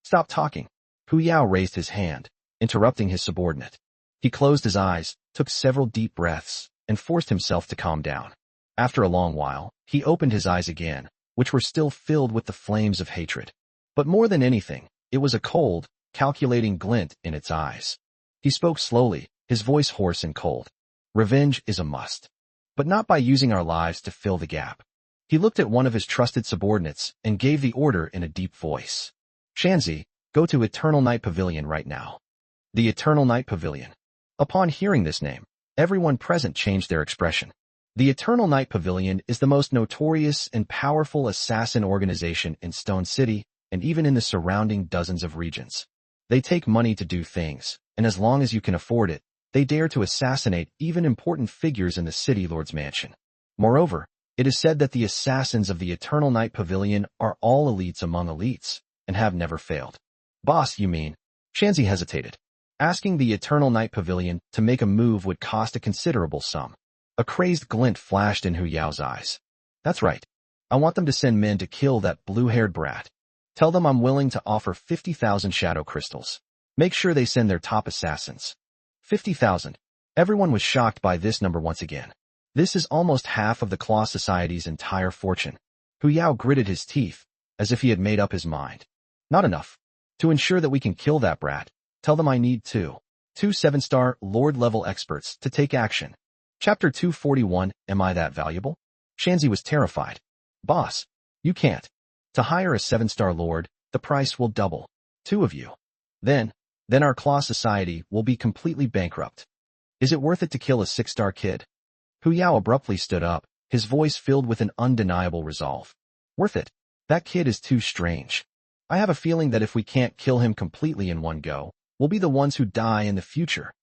stop talking. Hu Yao raised his hand, interrupting his subordinate. He closed his eyes, took several deep breaths, and forced himself to calm down. After a long while, he opened his eyes again, which were still filled with the flames of hatred. But more than anything, it was a cold, calculating glint in its eyes. He spoke slowly, his voice hoarse and cold. Revenge is a must. But not by using our lives to fill the gap. He looked at one of his trusted subordinates and gave the order in a deep voice. Shanzi, go to Eternal Night Pavilion right now. The Eternal Night Pavilion. Upon hearing this name, everyone present changed their expression. The Eternal Night Pavilion is the most notorious and powerful assassin organization in Stone City and even in the surrounding dozens of regions. They take money to do things, and as long as you can afford it, they dare to assassinate even important figures in the City Lord's mansion. Moreover, it is said that the assassins of the Eternal Night Pavilion are all elites among elites, and have never failed. Boss, you mean? Shanzi hesitated. Asking the Eternal Night Pavilion to make a move would cost a considerable sum. A crazed glint flashed in Hu Yao's eyes. That's right. I want them to send men to kill that blue-haired brat. Tell them I'm willing to offer 50,000 shadow crystals. Make sure they send their top assassins. 50,000. Everyone was shocked by this number once again. This is almost half of the Claw Society's entire fortune. Hu Yao gritted his teeth, as if he had made up his mind. Not enough. To ensure that we can kill that brat, tell them I need two 7-star Lord-level experts to take action. Chapter 241, Am I That Valuable? Shanzi was terrified. Boss, you can't. To hire a 7-star Lord, the price will double. 2 of you. Then our Claw Society will be completely bankrupt. Is it worth it to kill a 6-star kid? Hu Yao abruptly stood up, his voice filled with an undeniable resolve. Worth it. That kid is too strange. I have a feeling that if we can't kill him completely in one go, we'll be the ones who die in the future.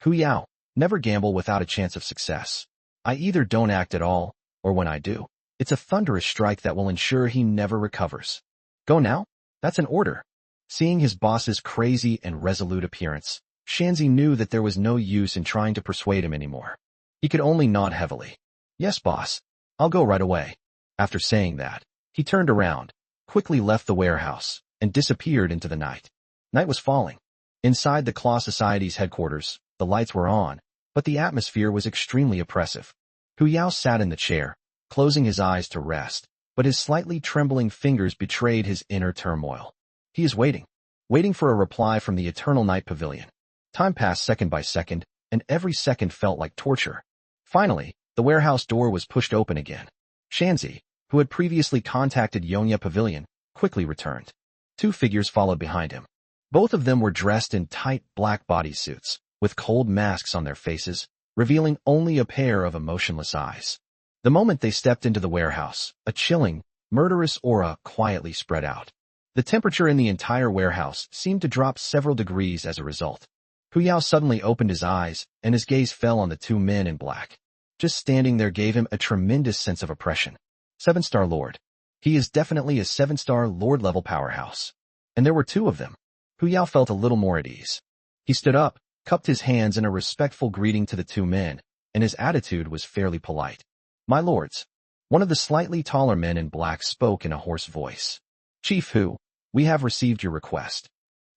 Hu Yao, never gamble without a chance of success. I either don't act at all, or when I do, it's a thunderous strike that will ensure he never recovers. Go now? That's an order. Seeing his boss's crazy and resolute appearance, Shanzi knew that there was no use in trying to persuade him anymore. He could only nod heavily. Yes, boss. I'll go right away. After saying that, he turned around, quickly left the warehouse, and disappeared into the night. Night was falling. Inside the Claw Society's headquarters, the lights were on, but the atmosphere was extremely oppressive. Hu Yao sat in the chair, closing his eyes to rest, but his slightly trembling fingers betrayed his inner turmoil. He is waiting for a reply from the Eternal Night Pavilion. Time passed second by second, and every second felt like torture. Finally, the warehouse door was pushed open again. Shanzi, who had previously contacted Yonya Pavilion, quickly returned. 2 figures followed behind him. Both of them were dressed in tight black bodysuits, with cold masks on their faces, revealing only a pair of emotionless eyes. The moment they stepped into the warehouse, a chilling, murderous aura quietly spread out. The temperature in the entire warehouse seemed to drop several degrees as a result. Hu Yao suddenly opened his eyes, and his gaze fell on the 2 men in black. Just standing there gave him a tremendous sense of oppression. 7-star Lord. He is definitely a 7-star Lord-level powerhouse. And there were 2 of them. Hu Yao felt a little more at ease. He stood up, cupped his hands in a respectful greeting to the 2 men, and his attitude was fairly polite. My lords. One of the slightly taller men in black spoke in a hoarse voice. Chief Hu, we have received your request.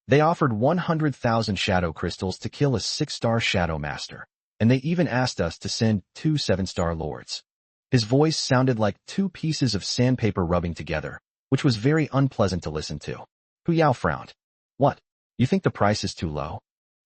They offered 100,000 shadow crystals to kill a 6-star shadow master, and they even asked us to send 2 7-star lords. His voice sounded like 2 pieces of sandpaper rubbing together, which was very unpleasant to listen to. Hu Yao frowned. What? You think the price is too low?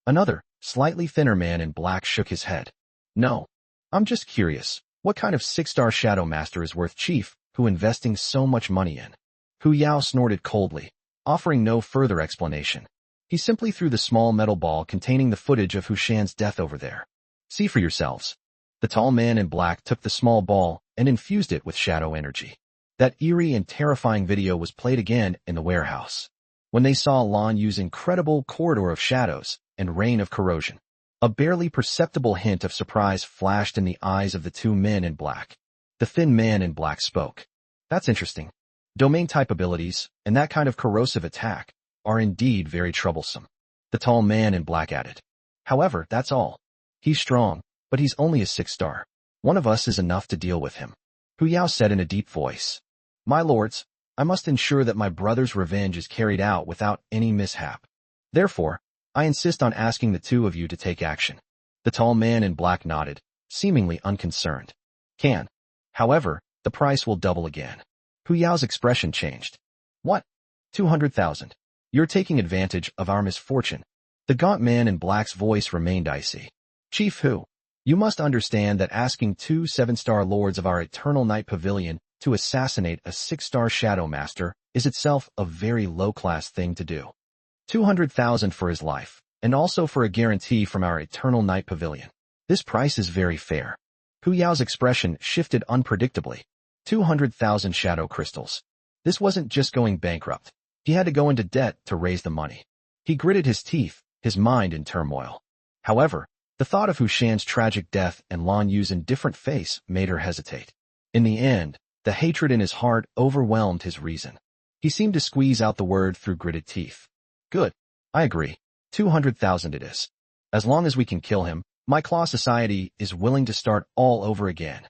Another, slightly thinner man in black shook his head. No. I'm just curious, what kind of 6-star shadow master is worth Chief Hu investing so much money in? Hu Yao snorted coldly, offering no further explanation. He simply threw the small metal ball containing the footage of Hu Shan's death over there. See for yourselves. The tall man in black took the small ball and infused it with shadow energy. That eerie and terrifying video was played again in the warehouse. When they saw Lan Yu's incredible corridor of shadows and rain of corrosion, a barely perceptible hint of surprise flashed in the eyes of the 2 men in black. The thin man in black spoke. That's interesting. Domain-type abilities, and that kind of corrosive attack, are indeed very troublesome. The tall man in black added. However, that's all. He's strong, but he's only a 6-star. One of us is enough to deal with him. Hu Yao said in a deep voice. My lords, I must ensure that my brother's revenge is carried out without any mishap. Therefore, I insist on asking the 2 of you to take action. The tall man in black nodded, seemingly unconcerned. Can. However, the price will double again. Hu Yao's expression changed. What? 200,000. You're taking advantage of our misfortune. The gaunt man in black's voice remained icy. Chief Hu, you must understand that asking 2 7-star lords of our Eternal Night Pavilion to assassinate a 6-star Shadow Master is itself a very low-class thing to do. 200,000 for his life, and also for a guarantee from our Eternal Night Pavilion. This price is very fair. Hu Yao's expression shifted unpredictably. 200,000 shadow crystals. This wasn't just going bankrupt. He had to go into debt to raise the money. He gritted his teeth, his mind in turmoil. However, the thought of Hu Shan's tragic death and Lan Yu's indifferent face made her hesitate. In the end, the hatred in his heart overwhelmed his reason. He seemed to squeeze out the word through gritted teeth. Good. I agree. 200,000 it is. As long as we can kill him, my Claw Society is willing to start all over again.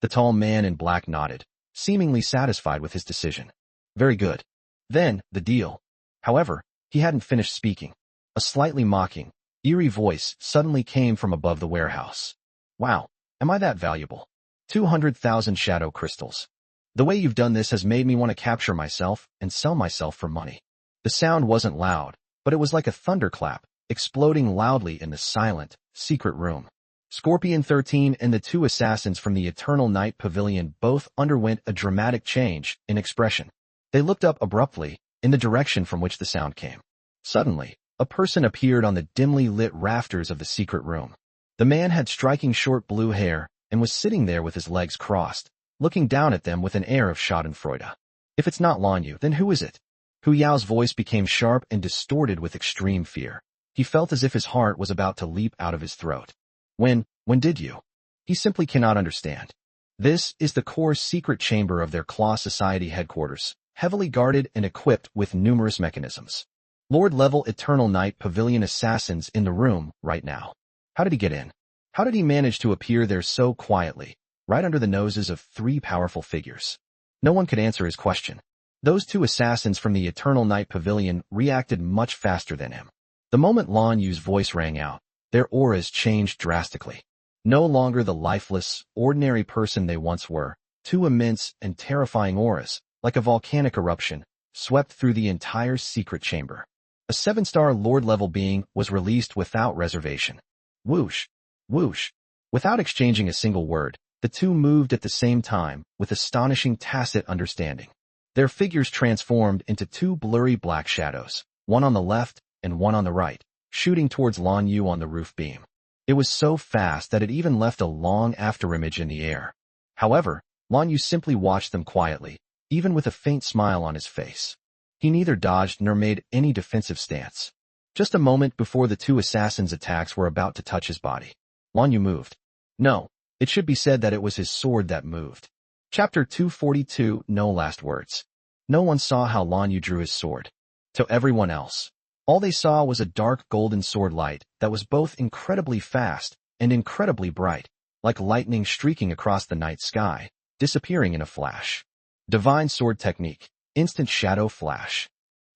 The tall man in black nodded, seemingly satisfied with his decision. Very good. Then, the deal. However, he hadn't finished speaking. A slightly mocking, eerie voice suddenly came from above the warehouse. Wow, am I that valuable? 200,000 shadow crystals. The way you've done this has made me want to capture myself and sell myself for money. The sound wasn't loud, but it was like a thunderclap, exploding loudly in the silent, secret room. Scorpion 13 and the 2 assassins from the Eternal Night Pavilion both underwent a dramatic change in expression. They looked up abruptly, in the direction from which the sound came. Suddenly, a person appeared on the dimly lit rafters of the secret room. The man had striking short blue hair and was sitting there with his legs crossed, looking down at them with an air of schadenfreude. If it's not Lan Yu, then who is it? Hu Yao's voice became sharp and distorted with extreme fear. He felt as if his heart was about to leap out of his throat. When did you? He simply cannot understand. This is the core secret chamber of their Claw Society headquarters, heavily guarded and equipped with numerous mechanisms. Lord-level Eternal Night Pavilion assassins in the room right now. How did he get in? How did he manage to appear there so quietly, right under the noses of 3 powerful figures? No one could answer his question. Those 2 assassins from the Eternal Night Pavilion reacted much faster than him. The moment Lan Yu's voice rang out, their auras changed drastically. No longer the lifeless, ordinary person they once were, 2 immense and terrifying auras, like a volcanic eruption, swept through the entire secret chamber. A 7-star Lord-level being was released without reservation. Whoosh! Whoosh! Without exchanging a single word, the 2 moved at the same time, with astonishing tacit understanding. Their figures transformed into 2 blurry black shadows, one on the left and one on the right, shooting towards Lan Yu on the roof beam. It was so fast that it even left a long afterimage in the air. However, Lan Yu simply watched them quietly, even with a faint smile on his face. He neither dodged nor made any defensive stance. Just a moment before the 2 assassins' attacks were about to touch his body, Lan Yu moved. No, it should be said that it was his sword that moved. Chapter 242, No Last Words. No one saw how Lan Yu drew his sword. To everyone else, all they saw was a dark golden sword light that was both incredibly fast and incredibly bright, like lightning streaking across the night sky, disappearing in a flash. Divine sword technique, instant shadow flash.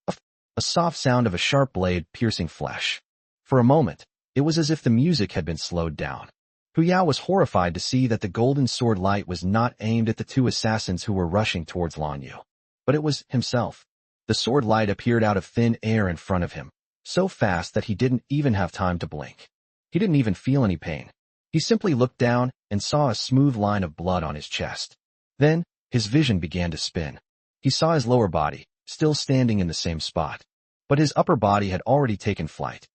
A soft sound of a sharp blade piercing flesh. For a moment, it was as if the music had been slowed down. Hu Yao was horrified to see that the golden sword light was not aimed at the 2 assassins who were rushing towards Lan Yu, but it was himself. The sword light appeared out of thin air in front of him, so fast that he didn't even have time to blink. He didn't even feel any pain. He simply looked down and saw a smooth line of blood on his chest. Then, his vision began to spin. He saw his lower body, still standing in the same spot. But his upper body had already taken flight.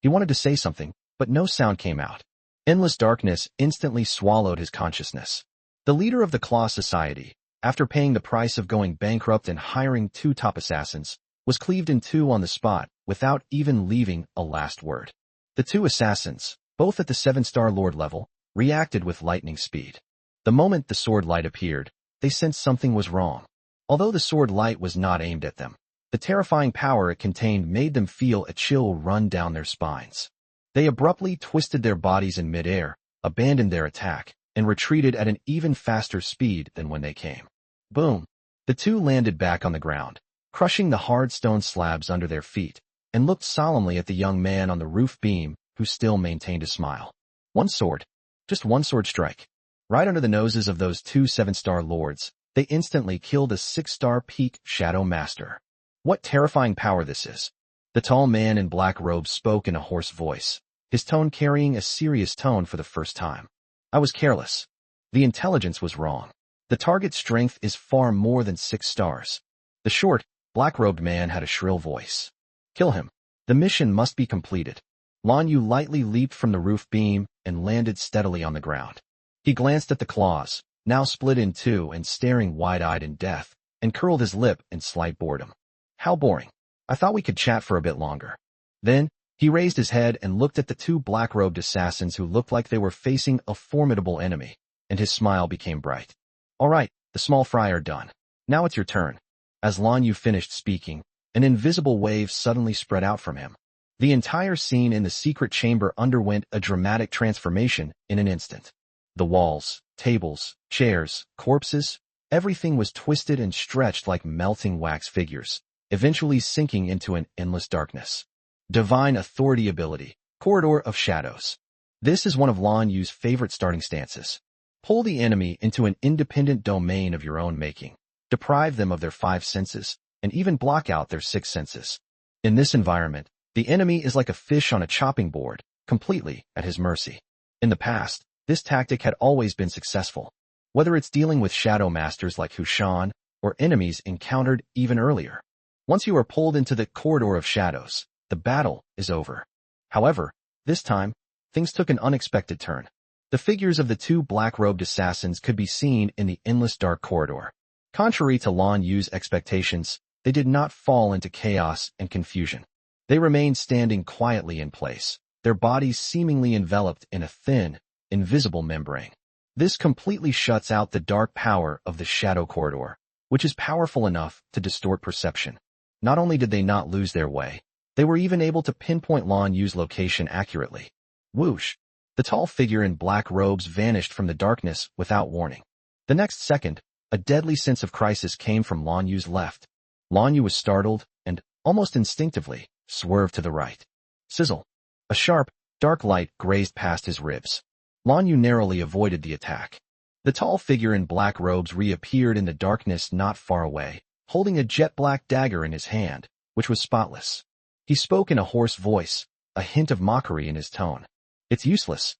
He wanted to say something, but no sound came out. Endless darkness instantly swallowed his consciousness. The leader of the Claw Society, after paying the price of going bankrupt and hiring 2 top assassins, was cleaved in 2 on the spot without even leaving a last word. The 2 assassins, both at the 7-star Lord level, reacted with lightning speed. The moment the sword light appeared, they sensed something was wrong. Although the sword light was not aimed at them, the terrifying power it contained made them feel a chill run down their spines. They abruptly twisted their bodies in midair, abandoned their attack, and retreated at an even faster speed than when they came. Boom! The 2 landed back on the ground, crushing the hard stone slabs under their feet, and looked solemnly at the young man on the roof beam who still maintained a smile. One sword. Just one sword strike. Right under the noses of those two 7-star lords, they instantly killed a 6-star peak Shadow Master. What terrifying power this is. The tall man in black robes spoke in a hoarse voice, his tone carrying a serious tone for the first time. I was careless. The intelligence was wrong. The target's strength is far more than 6 stars. The short, black-robed man had a shrill voice. Kill him. The mission must be completed. Lan Yu lightly leaped from the roof beam and landed steadily on the ground. He glanced at the claws, now split in two and staring wide-eyed in death, and curled his lip in slight boredom. How boring. I thought we could chat for a bit longer. Then, he raised his head and looked at the two black-robed assassins who looked like they were facing a formidable enemy, and his smile became bright. All right, the small fry are done. Now it's your turn. As Lan Yu finished speaking, an invisible wave suddenly spread out from him. The entire scene in the secret chamber underwent a dramatic transformation in an instant. The walls, tables, chairs, corpses, everything was twisted and stretched like melting wax figures, eventually sinking into an endless darkness. Divine Authority ability, Corridor of Shadows. This is one of Lan Yu's favorite starting stances. Pull the enemy into an independent domain of your own making, deprive them of their 5 senses, and even block out their 6 senses. In this environment, the enemy is like a fish on a chopping board, completely at his mercy. In the past, this tactic had always been successful, whether it's dealing with shadow masters like Hushan or enemies encountered even earlier. Once you are pulled into the Corridor of Shadows, the battle is over. However, this time, things took an unexpected turn. The figures of the two black-robed assassins could be seen in the endless dark corridor. Contrary to Lan Yu's expectations, they did not fall into chaos and confusion. They remained standing quietly in place, their bodies seemingly enveloped in a thin, invisible membrane. This completely shuts out the dark power of the shadow corridor, which is powerful enough to distort perception. Not only did they not lose their way, they were even able to pinpoint Lan Yu's location accurately. Whoosh! The tall figure in black robes vanished from the darkness without warning. The next second, a deadly sense of crisis came from Lan Yu's left. Lan Yu was startled and, almost instinctively, swerved to the right. Sizzle! A sharp, dark light grazed past his ribs. Lan Yu narrowly avoided the attack. The tall figure in black robes reappeared in the darkness not far away, holding a jet-black dagger in his hand, which was spotless. He spoke in a hoarse voice, a hint of mockery in his tone. It's useless.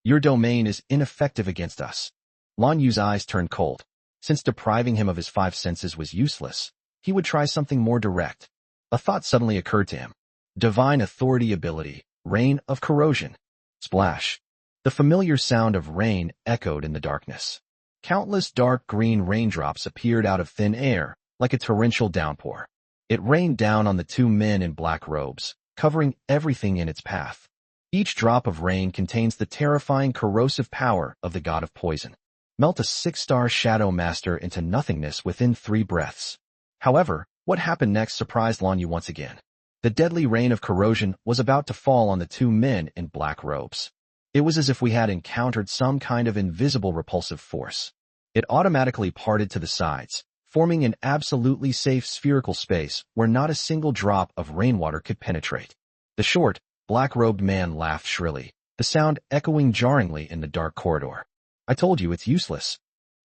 Your domain is ineffective against us. Lan Yu's eyes turned cold. Since depriving him of his 5 senses was useless, he would try something more direct. A thought suddenly occurred to him. Divine Authority ability, Rain of Corrosion. Splash. The familiar sound of rain echoed in the darkness. Countless dark green raindrops appeared out of thin air, like a torrential downpour. It rained down on the two men in black robes, covering everything in its path. Each drop of rain contains the terrifying corrosive power of the god of poison. Melt a 6-star shadow master into nothingness within 3 breaths. However, what happened next surprised Lan Yu once again. The deadly rain of corrosion was about to fall on the two men in black robes. It was as if we had encountered some kind of invisible repulsive force. It automatically parted to the sides, forming an absolutely safe spherical space where not a single drop of rainwater could penetrate. The short, black-robed man laughed shrilly, the sound echoing jarringly in the dark corridor. I told you it's useless.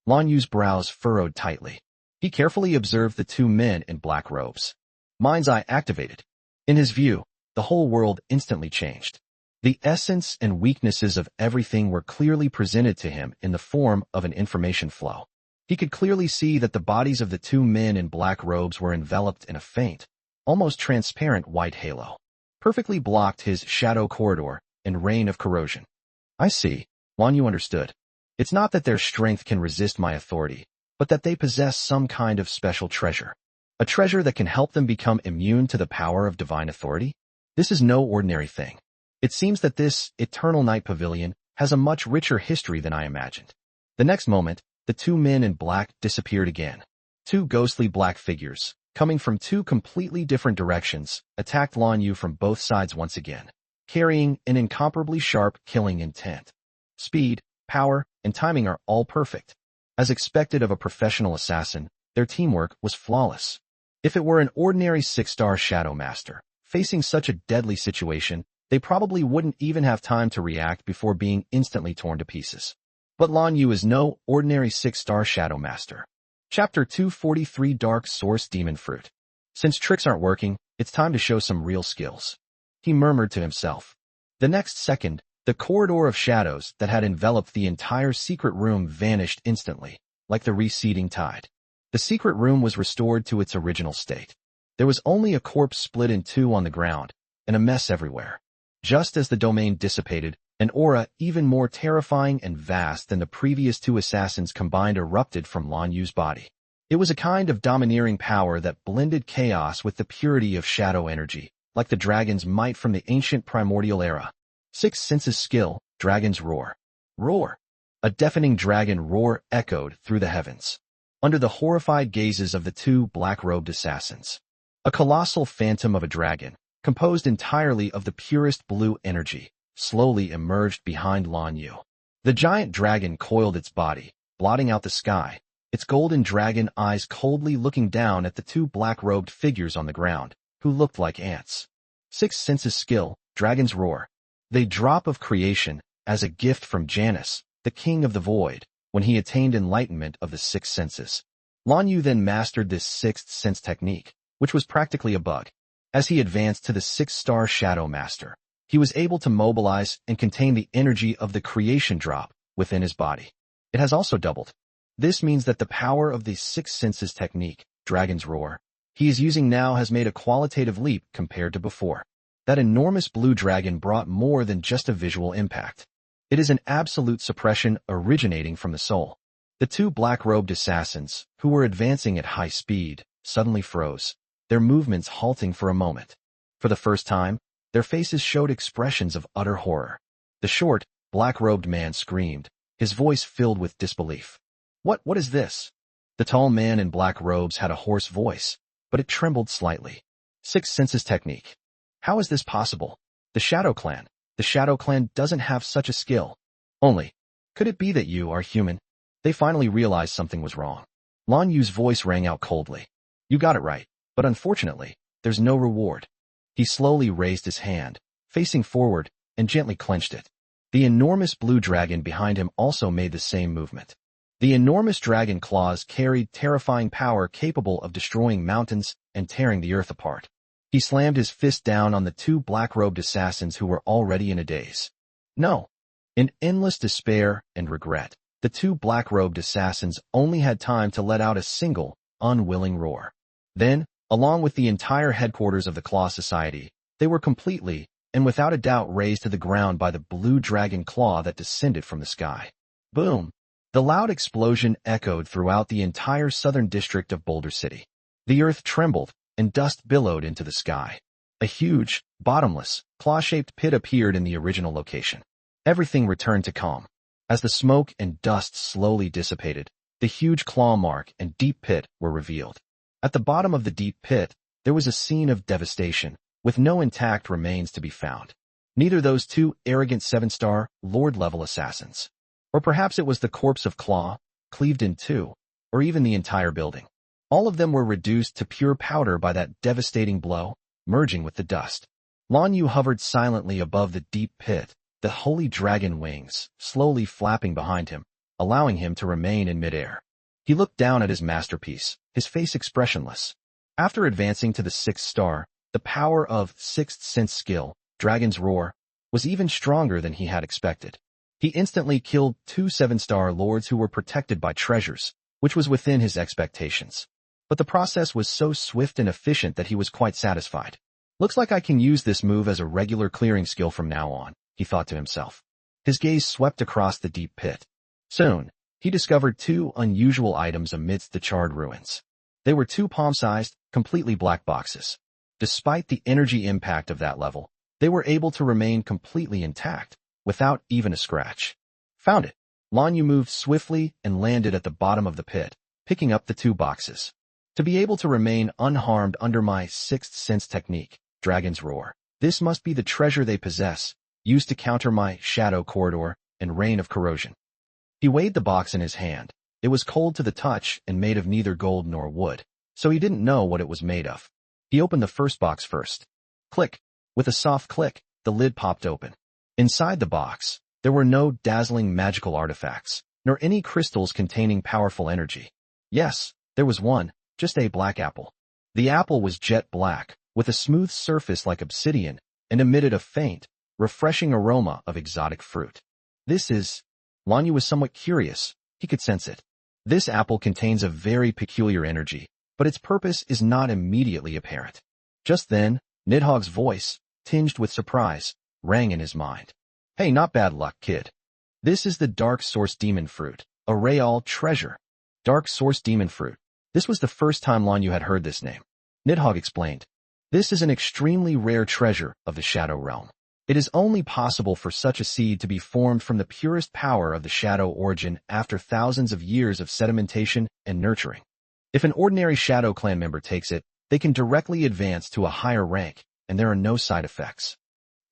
Lan Yu's brows furrowed tightly. He carefully observed the two men in black robes. Mind's eye activated. In his view, the whole world instantly changed. The essence and weaknesses of everything were clearly presented to him in the form of an information flow. He could clearly see that the bodies of the two men in black robes were enveloped in a faint, almost transparent white halo. Perfectly blocked his shadow corridor and rain of corrosion. I see, Lan Yu understood. It's not that their strength can resist my authority, but that they possess some kind of special treasure. A treasure that can help them become immune to the power of divine authority? This is no ordinary thing. It seems that this Eternal Night Pavilion has a much richer history than I imagined. The next moment, the two men in black disappeared again. Two ghostly black figures, coming from two completely different directions, attacked Lan Yu from both sides once again, carrying an incomparably sharp killing intent. Speed, power, and timing are all perfect. As expected of a professional assassin, their teamwork was flawless. If it were an ordinary 6-star Shadow Master, facing such a deadly situation, they probably wouldn't even have time to react before being instantly torn to pieces. But Lan Yu is no ordinary 6-star Shadow Master. Chapter 243 Dark Source Demon Fruit. Since tricks aren't working, it's time to show some real skills, he murmured to himself. The next second, the corridor of shadows that had enveloped the entire secret room vanished instantly, like the receding tide. The secret room was restored to its original state. There was only a corpse split in two on the ground, and a mess everywhere. Just as the domain dissipated, an aura even more terrifying and vast than the previous two assassins combined erupted from Lan Yu's body. It was a kind of domineering power that blended chaos with the purity of shadow energy, like the dragon's might from the ancient primordial era. Sixth Senses skill, Dragon's Roar. Roar! A deafening dragon roar echoed through the heavens, under the horrified gazes of the two black-robed assassins. A colossal phantom of a dragon, composed entirely of the purest blue energy, slowly emerged behind Lan Yu. The giant dragon coiled its body, blotting out the sky, its golden dragon eyes coldly looking down at the two black-robed figures on the ground, who looked like ants. Sixth Senses skill, Dragon's Roar. The drop of creation, as a gift from Janus, the king of the void, when he attained enlightenment of the six senses. Lan Yu then mastered this sixth sense technique, which was practically a bug. As he advanced to the 6-star Shadow Master, he was able to mobilize and contain the energy of the creation drop within his body. It has also doubled. This means that the power of the six senses technique, Dragon's Roar, he is using now has made a qualitative leap compared to before. That enormous blue dragon brought more than just a visual impact. It is an absolute suppression originating from the soul. The two black-robed assassins, who were advancing at high speed, suddenly froze, their movements halting for a moment. For the first time, their faces showed expressions of utter horror. The short, black-robed man screamed, his voice filled with disbelief. What is this? The tall man in black robes had a hoarse voice, but it trembled slightly. Six Senses technique. How is this possible? The Shadow Clan doesn't have such a skill. Only, could it be that you are human? They finally realized something was wrong. Lan Yu's voice rang out coldly. You got it right, but unfortunately, there's no reward. He slowly raised his hand, facing forward, and gently clenched it. The enormous blue dragon behind him also made the same movement. The enormous dragon claws carried terrifying power capable of destroying mountains and tearing the earth apart. He slammed his fist down on the two black-robed assassins who were already in a daze. No. In endless despair and regret, the two black-robed assassins only had time to let out a single, unwilling roar. Then, along with the entire headquarters of the Claw Society, they were completely, and without a doubt raised to the ground by the blue dragon claw that descended from the sky. Boom! The loud explosion echoed throughout the entire southern district of Boulder City. The earth trembled, and dust billowed into the sky. A huge, bottomless, claw-shaped pit appeared in the original location. Everything returned to calm. As the smoke and dust slowly dissipated, the huge claw mark and deep pit were revealed. At the bottom of the deep pit, there was a scene of devastation, with no intact remains to be found. Neither those two arrogant 7-star, Lord-level assassins. Or perhaps it was the corpse of Claw, cleaved in two, or even the entire building. All of them were reduced to pure powder by that devastating blow, merging with the dust. Lan Yu hovered silently above the deep pit, the holy dragon wings slowly flapping behind him, allowing him to remain in midair. He looked down at his masterpiece, his face expressionless. After advancing to the 6th star, the power of Sixth Sense skill, Dragon's Roar, was even stronger than he had expected. He instantly killed two 7-star lords who were protected by treasures, which was within his expectations. But the process was so swift and efficient that he was quite satisfied. Looks like I can use this move as a regular clearing skill from now on, he thought to himself. His gaze swept across the deep pit. Soon, he discovered two unusual items amidst the charred ruins. They were two palm-sized, completely black boxes. Despite the energy impact of that level, they were able to remain completely intact, without even a scratch. Found it. Lan Yu moved swiftly and landed at the bottom of the pit, picking up the two boxes. To be able to remain unharmed under my sixth sense technique, Dragon's Roar, this must be the treasure they possess, used to counter my shadow corridor and rain of corrosion. He weighed the box in his hand. It was cold to the touch and made of neither gold nor wood, so he didn't know what it was made of. He opened the first box first. Click. With a soft click, the lid popped open. Inside the box, There were no dazzling magical artifacts, nor any crystals containing powerful energy. Yes, there was one, just a black apple. The apple was jet black, with a smooth surface like obsidian, and emitted a faint, refreshing aroma of exotic fruit. Lanyu was somewhat curious. He could sense it. This apple contains a very peculiar energy, but its purpose is not immediately apparent. Just then, Nidhogg's voice, tinged with surprise, rang in his mind. Hey, not bad luck, kid. This is the Dark Source Demon Fruit, a Real treasure. Dark Source Demon Fruit. This was the first time Lanyu had heard this name. Nidhogg explained. This is an extremely rare treasure of the Shadow Realm. It is only possible for such a seed to be formed from the purest power of the Shadow origin after thousands of years of sedimentation and nurturing. If an ordinary Shadow Clan member takes it, they can directly advance to a higher rank, and there are no side effects.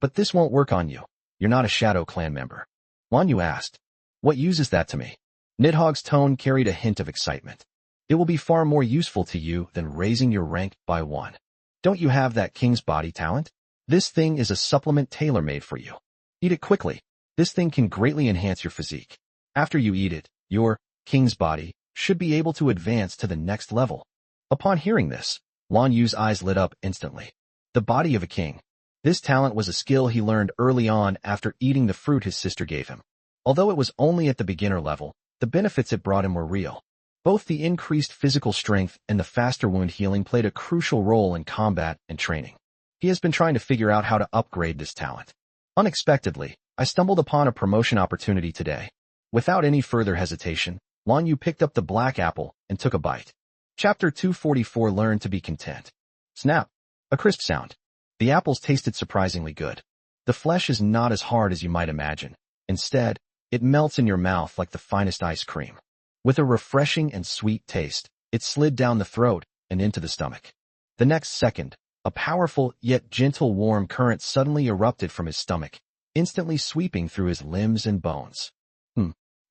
But this won't work on you. You're not a Shadow Clan member. Lanyu asked. What use is that to me? Nidhogg's tone carried a hint of excitement. It will be far more useful to you than raising your rank by one. Don't you have that king's body talent? This thing is a supplement tailor-made for you. Eat it quickly. This thing can greatly enhance your physique. After you eat it, your king's body should be able to advance to the next level. Upon hearing this, Lanyu's eyes lit up instantly. The body of a king. This talent was a skill he learned early on after eating the fruit his sister gave him. Although it was only at the beginner level, the benefits it brought him were real. Both the increased physical strength and the faster wound healing played a crucial role in combat and training. He has been trying to figure out how to upgrade this talent. Unexpectedly, I stumbled upon a promotion opportunity today. Without any further hesitation, Lanyu picked up the black apple and took a bite. Chapter 244 Learn to be Content. Snap. A crisp sound. The apples tasted surprisingly good. The flesh is not as hard as you might imagine. Instead, it melts in your mouth like the finest ice cream. With a refreshing and sweet taste, it slid down the throat and into the stomach. The next second, a powerful yet gentle warm current suddenly erupted from his stomach, instantly sweeping through his limbs and bones.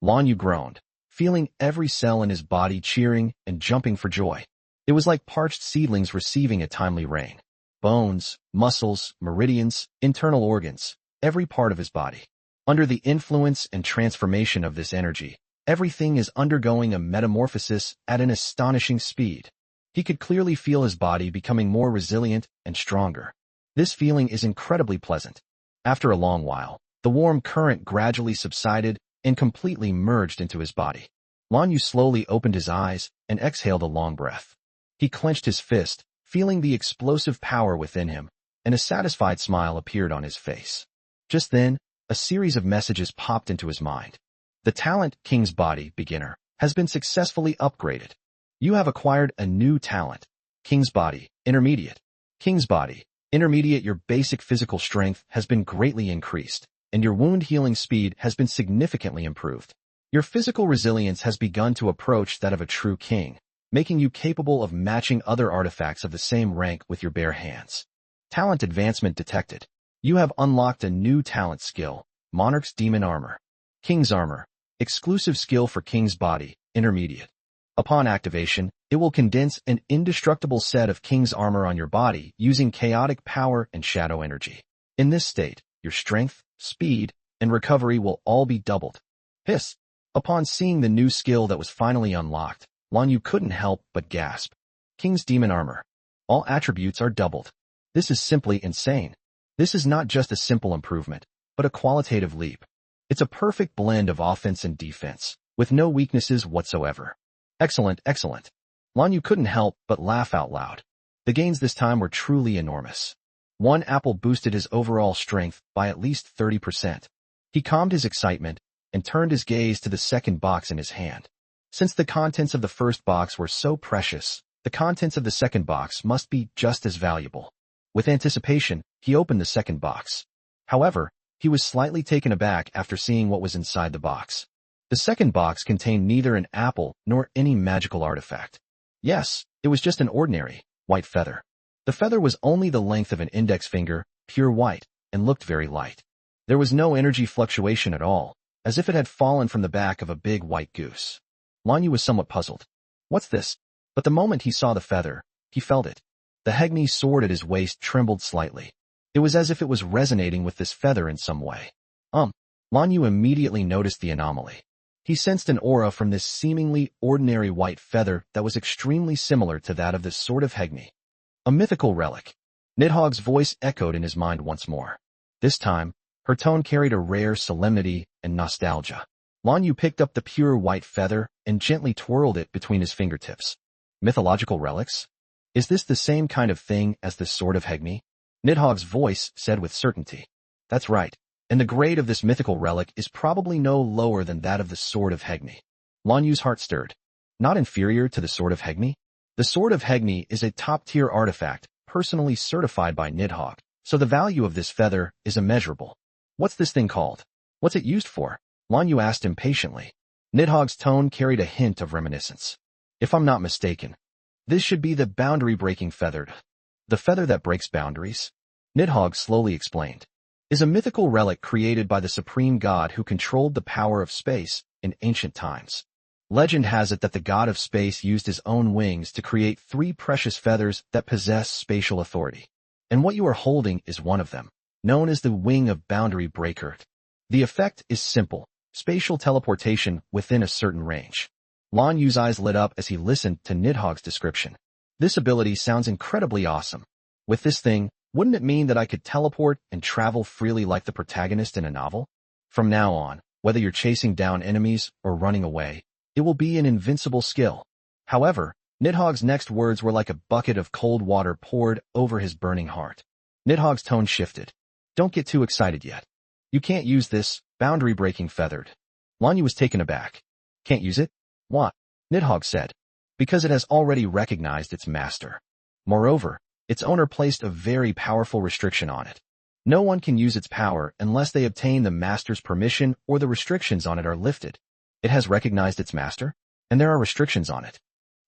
Lanyu groaned, feeling every cell in his body cheering and jumping for joy. It was like parched seedlings receiving a timely rain. Bones, muscles, meridians, internal organs, every part of his body. Under the influence and transformation of this energy, everything is undergoing a metamorphosis at an astonishing speed. He could clearly feel his body becoming more resilient and stronger. This feeling is incredibly pleasant. After a long while, the warm current gradually subsided and completely merged into his body. Lanyu slowly opened his eyes and exhaled a long breath. He clenched his fist, feeling the explosive power within him, and a satisfied smile appeared on his face. Just then, a series of messages popped into his mind. The talent King's Body, Beginner, has been successfully upgraded. You have acquired a new talent. King's Body, Intermediate. King's Body, Intermediate. Your basic physical strength has been greatly increased, and your wound healing speed has been significantly improved. Your physical resilience has begun to approach that of a true king, making you capable of matching other artifacts of the same rank with your bare hands. Talent advancement detected. You have unlocked a new talent skill, Monarch's Demon Armor. King's Armor, exclusive skill for King's Body, Intermediate. Upon activation, it will condense an indestructible set of King's Armor on your body using chaotic power and shadow energy. In this state, your strength, speed, and recovery will all be doubled. Hiss! Upon seeing the new skill that was finally unlocked, Lanyu couldn't help but gasp. King's Demon Armor. All attributes are doubled. This is simply insane. This is not just a simple improvement, but a qualitative leap. It's a perfect blend of offense and defense, with no weaknesses whatsoever. Excellent, excellent. Lanyu couldn't help but laugh out loud. The gains this time were truly enormous. One apple boosted his overall strength by at least 30%. He calmed his excitement and turned his gaze to the second box in his hand. Since the contents of the first box were so precious, the contents of the second box must be just as valuable. With anticipation, he opened the second box. However, he was slightly taken aback after seeing what was inside the box. The second box contained neither an apple nor any magical artifact. Yes, it was just an ordinary, white feather. The feather was only the length of an index finger, pure white, and looked very light. There was no energy fluctuation at all, as if it had fallen from the back of a big white goose. Lanyu was somewhat puzzled. What's this? But the moment he saw the feather, he felt it. The Hegni sword at his waist trembled slightly. It was as if it was resonating with this feather in some way. Lan Yu immediately noticed the anomaly. He sensed an aura from this seemingly ordinary white feather that was extremely similar to that of this sword of Hegni. A mythical relic. Nidhogg's voice echoed in his mind once more. This time, her tone carried a rare solemnity and nostalgia. Lan Yu picked up the pure white feather and gently twirled it between his fingertips. Mythological relics? Is this the same kind of thing as the sword of Hegni? Nidhogg's voice said with certainty. That's right, and the grade of this mythical relic is probably no lower than that of the sword of Hegni. Lan Yu's heart stirred. Not inferior to the sword of Hegni? The sword of Hegni is a top-tier artifact, personally certified by Nidhogg, so the value of this feather is immeasurable. What's this thing called? What's it used for? Lan Yu asked impatiently. Nidhogg's tone carried a hint of reminiscence. If I'm not mistaken, this should be the boundary-breaking feather. The feather that breaks boundaries? Nidhogg slowly explained. Is a mythical relic created by the supreme god who controlled the power of space in ancient times. Legend has it that the god of space used his own wings to create 3 precious feathers that possess spatial authority. And what you are holding is one of them, known as the Wing of Boundary Breaker. The effect is simple, spatial teleportation within a certain range. Lan Yu's eyes lit up as he listened to Nidhogg's description. This ability sounds incredibly awesome. With this thing, wouldn't it mean that I could teleport and travel freely like the protagonist in a novel? From now on, whether you're chasing down enemies or running away, it will be an invincible skill. However, Nidhogg's next words were like a bucket of cold water poured over his burning heart. Nidhogg's tone shifted. Don't get too excited yet. You can't use this boundary-breaking feathered. Lan Yu was taken aback. Can't use it? Why? Nidhogg said. Because it has already recognized its master. Moreover, its owner placed a very powerful restriction on it. No one can use its power unless they obtain the master's permission or the restrictions on it are lifted. It has recognized its master, and there are restrictions on it.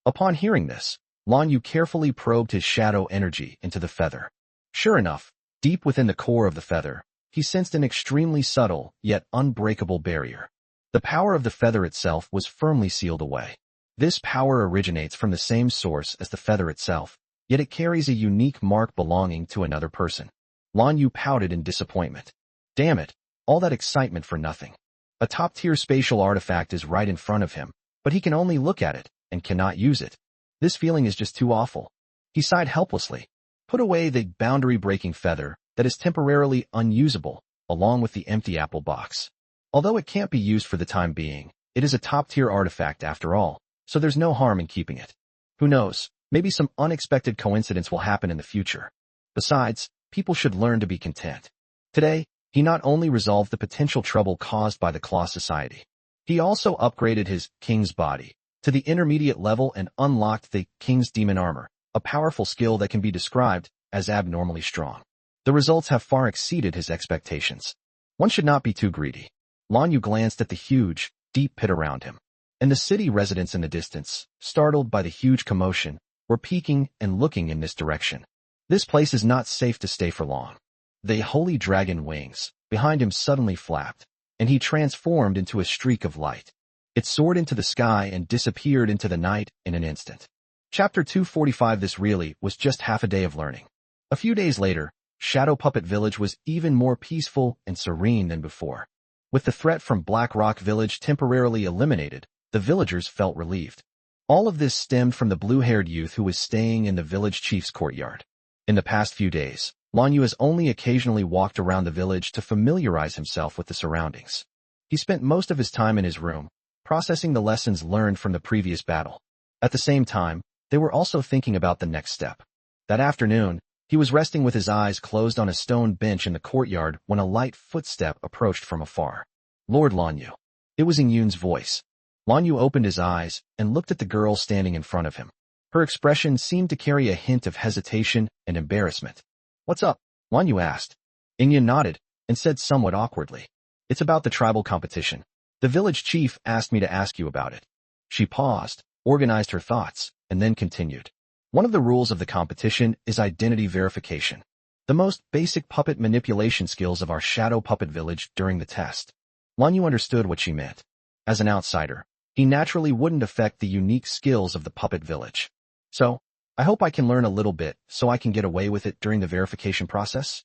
Upon hearing this, Lan Yu carefully probed his shadow energy into the feather. Sure enough, deep within the core of the feather, he sensed an extremely subtle, yet unbreakable barrier. The power of the feather itself was firmly sealed away. This power originates from the same source as the feather itself, yet it carries a unique mark belonging to another person. Lan Yu pouted in disappointment. Damn it, all that excitement for nothing. A top-tier spatial artifact is right in front of him, but he can only look at it and cannot use it. This feeling is just too awful. He sighed helplessly. Put away the boundary-breaking feather that is temporarily unusable, along with the empty apple box. Although it can't be used for the time being, it is a top-tier artifact after all, so there's no harm in keeping it. Who knows, maybe some unexpected coincidence will happen in the future. Besides, people should learn to be content. Today, he not only resolved the potential trouble caused by the Claw Society, he also upgraded his King's Body to the intermediate level and unlocked the King's Demon Armor, a powerful skill that can be described as abnormally strong. The results have far exceeded his expectations. One should not be too greedy. Lan Yu glanced at the huge, deep pit around him, and the city residents in the distance, startled by the huge commotion, were peeking and looking in this direction. This place is not safe to stay for long. The holy dragon wings behind him suddenly flapped, and he transformed into a streak of light. It soared into the sky and disappeared into the night in an instant. Chapter 245. This really was just half a day of learning. A few days later, Shadow Puppet Village was even more peaceful and serene than before. With the threat from Black Rock Village temporarily eliminated, the villagers felt relieved. All of this stemmed from the blue-haired youth who was staying in the village chief's courtyard. In the past few days, Lan Yu has only occasionally walked around the village to familiarize himself with the surroundings. He spent most of his time in his room, processing the lessons learned from the previous battle. At the same time, they were also thinking about the next step. That afternoon, he was resting with his eyes closed on a stone bench in the courtyard when a light footstep approached from afar. Lord Lan Yu. It was Yun's voice. Lan Yu opened his eyes and looked at the girl standing in front of him. Her expression seemed to carry a hint of hesitation and embarrassment. What's up? Lan Yu asked. Yun nodded and said somewhat awkwardly. It's about the tribal competition. The village chief asked me to ask you about it. She paused, organized her thoughts, and then continued. One of the rules of the competition is identity verification. The most basic puppet manipulation skills of our shadow puppet village during the test. Lan Yu understood what she meant. As an outsider, he naturally wouldn't affect the unique skills of the puppet village. So, I hope I can learn a little bit so I can get away with it during the verification process.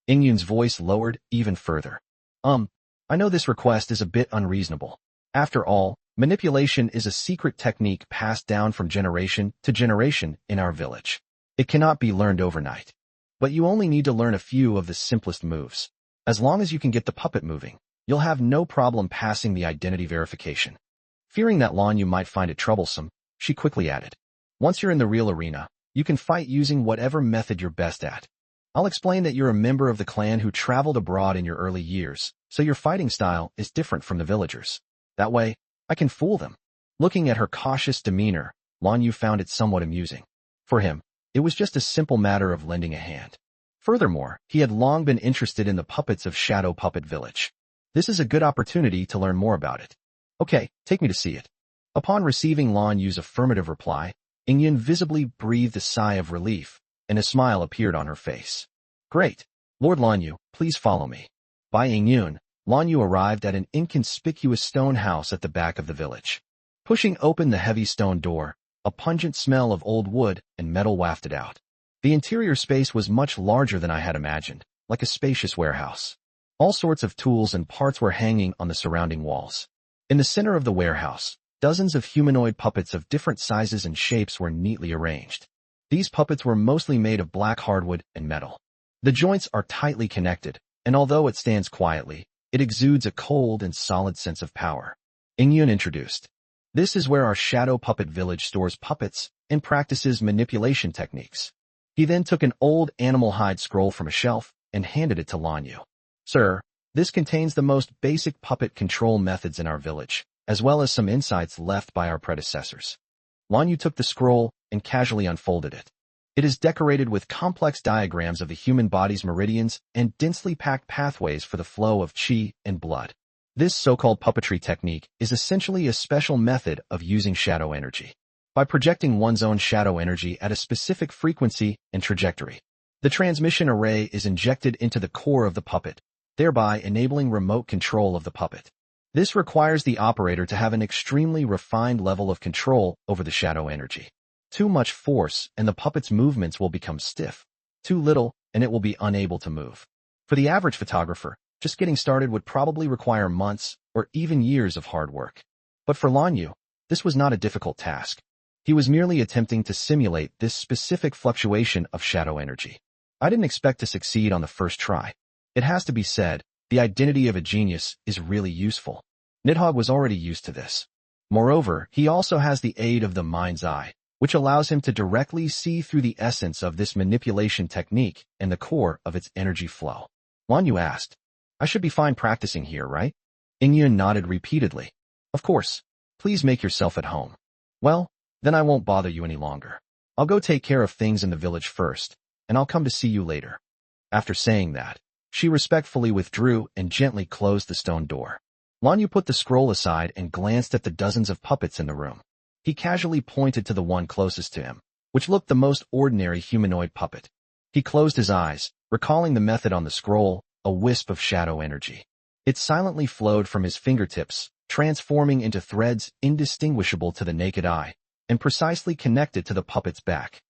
Yun's voice lowered even further. I know this request is a bit unreasonable. After all, manipulation is a secret technique passed down from generation to generation in our village. It cannot be learned overnight. But you only need to learn a few of the simplest moves. As long as you can get the puppet moving, you'll have no problem passing the identity verification. Fearing that Lanyu might find it troublesome, she quickly added, once you're in the real arena, you can fight using whatever method you're best at. I'll explain that you're a member of the clan who traveled abroad in your early years, so your fighting style is different from the villagers. That way, I can fool them. Looking at her cautious demeanor, Lanyu found it somewhat amusing. For him, it was just a simple matter of lending a hand. Furthermore, he had long been interested in the puppets of Shadow Puppet Village. This is a good opportunity to learn more about it. Okay, take me to see it. Upon receiving Lanyu's affirmative reply, Ingyun visibly breathed a sigh of relief, and a smile appeared on her face. Great. Lord Lanyu, please follow me. By Ingyun, Lanyu arrived at an inconspicuous stone house at the back of the village. Pushing open the heavy stone door, a pungent smell of old wood and metal wafted out. The interior space was much larger than I had imagined, like a spacious warehouse. All sorts of tools and parts were hanging on the surrounding walls. In the center of the warehouse, dozens of humanoid puppets of different sizes and shapes were neatly arranged. These puppets were mostly made of black hardwood and metal. The joints are tightly connected, and although it stands quietly, it exudes a cold and solid sense of power. Ingyun introduced. This is where our Shadow Puppet Village stores puppets and practices manipulation techniques. He then took an old animal hide scroll from a shelf and handed it to Lanyu. Sir, this contains the most basic puppet control methods in our village, as well as some insights left by our predecessors. Lanyu took the scroll and casually unfolded it. It is decorated with complex diagrams of the human body's meridians and densely packed pathways for the flow of qi and blood. This so-called puppetry technique is essentially a special method of using shadow energy. By projecting one's own shadow energy at a specific frequency and trajectory, the transmission array is injected into the core of the puppet, thereby enabling remote control of the puppet. This requires the operator to have an extremely refined level of control over the shadow energy. Too much force and the puppet's movements will become stiff. Too little and it will be unable to move. For the average photographer, just getting started would probably require months or even years of hard work. But for Lanyu, this was not a difficult task. He was merely attempting to simulate this specific fluctuation of shadow energy. I didn't expect to succeed on the first try. It has to be said, the identity of a genius is really useful. Nidhogg was already used to this. Moreover, he also has the aid of the mind's eye, which allows him to directly see through the essence of this manipulation technique and the core of its energy flow. Lanyu asked, I should be fine practicing here, right? Ingyun nodded repeatedly. Of course. Please make yourself at home. Well, then I won't bother you any longer. I'll go take care of things in the village first, and I'll come to see you later. After saying that, she respectfully withdrew and gently closed the stone door. Lanyu put the scroll aside and glanced at the dozens of puppets in the room. He casually pointed to the one closest to him, which looked the most ordinary humanoid puppet. He closed his eyes, recalling the method on the scroll, a wisp of shadow energy. It silently flowed from his fingertips, transforming into threads indistinguishable to the naked eye, and precisely connected to the puppet's back.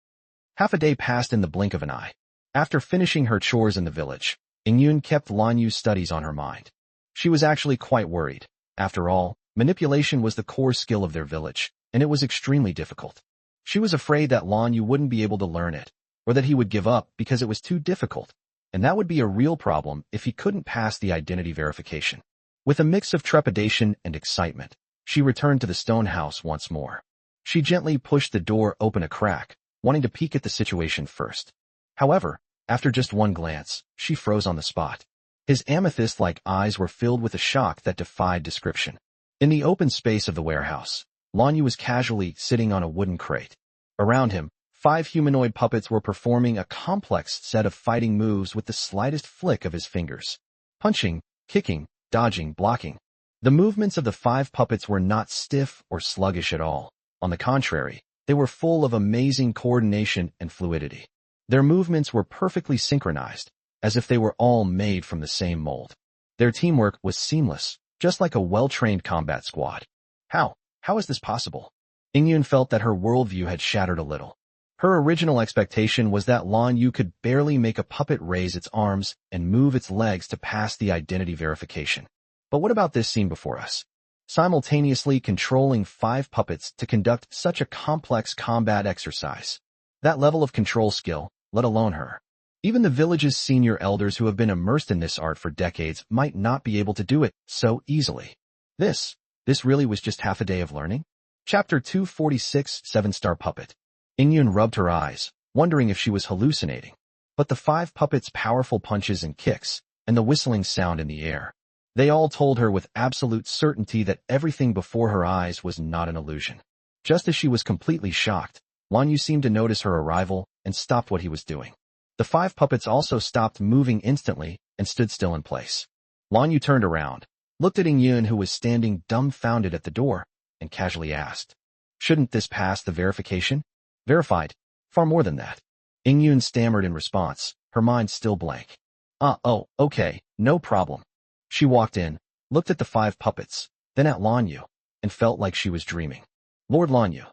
Half a day passed in the blink of an eye. After finishing her chores in the village, Ingyun kept Lanyu's studies on her mind. She was actually quite worried. After all, manipulation was the core skill of their village, and it was extremely difficult. She was afraid that Lanyu wouldn't be able to learn it, or that he would give up because it was too difficult, and that would be a real problem if he couldn't pass the identity verification. With a mix of trepidation and excitement, she returned to the stone house once more. She gently pushed the door open a crack, wanting to peek at the situation first. However, after just one glance, she froze on the spot. His amethyst-like eyes were filled with a shock that defied description. In the open space of the warehouse, Lanyu was casually sitting on a wooden crate. Around him, 5 humanoid puppets were performing a complex set of fighting moves with the slightest flick of his fingers. Punching, kicking, dodging, blocking. The movements of the 5 puppets were not stiff or sluggish at all. On the contrary, they were full of amazing coordination and fluidity. Their movements were perfectly synchronized, as if they were all made from the same mold. Their teamwork was seamless, just like a well-trained combat squad. How is this possible? Ingyun felt that her worldview had shattered a little. Her original expectation was that Lanyu could barely make a puppet raise its arms and move its legs to pass the identity verification. But what about this scene before us? Simultaneously controlling 5 puppets to conduct such a complex combat exercise. That level of control skill, let alone her. Even the village's senior elders who have been immersed in this art for decades might not be able to do it so easily. This really was just half a day of learning? Chapter 246, 7-Star Puppet. Ingyun rubbed her eyes, wondering if she was hallucinating. But the 5 puppets' powerful punches and kicks, and the whistling sound in the air, they all told her with absolute certainty that everything before her eyes was not an illusion. Just as she was completely shocked, Lanyu seemed to notice her arrival and stopped what he was doing. The 5 puppets also stopped moving instantly and stood still in place. Lanyu turned around, looked at Ingyun who was standing dumbfounded at the door, and casually asked, "Shouldn't this pass the verification?" "Verified. Far more than that." Ingyun stammered in response, her mind still blank. Oh, okay, no problem." She walked in, looked at the 5 puppets, then at Lanyu, and felt like she was dreaming. "Lord Lanyu,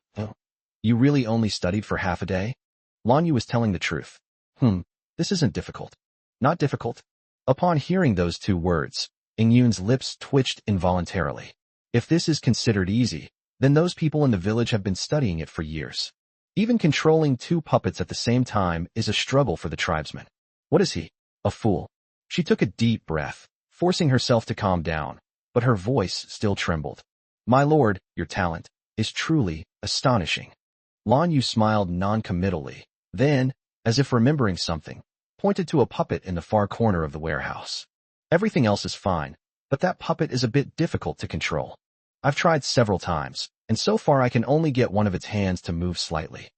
you really only studied for half a day?" Lanyu was telling the truth. This isn't difficult." "Not difficult?" Upon hearing those 2 words, Ingyun's lips twitched involuntarily. If this is considered easy, then those people in the village have been studying it for years. Even controlling 2 puppets at the same time is a struggle for the tribesman. What is he? A fool? She took a deep breath, forcing herself to calm down, but her voice still trembled. "My lord, your talent is truly astonishing." Lanyu smiled non-committally, then, as if remembering something, pointed to a puppet in the far corner of the warehouse. "Everything else is fine, but that puppet is a bit difficult to control. I've tried several times, and so far I can only get one of its hands to move slightly."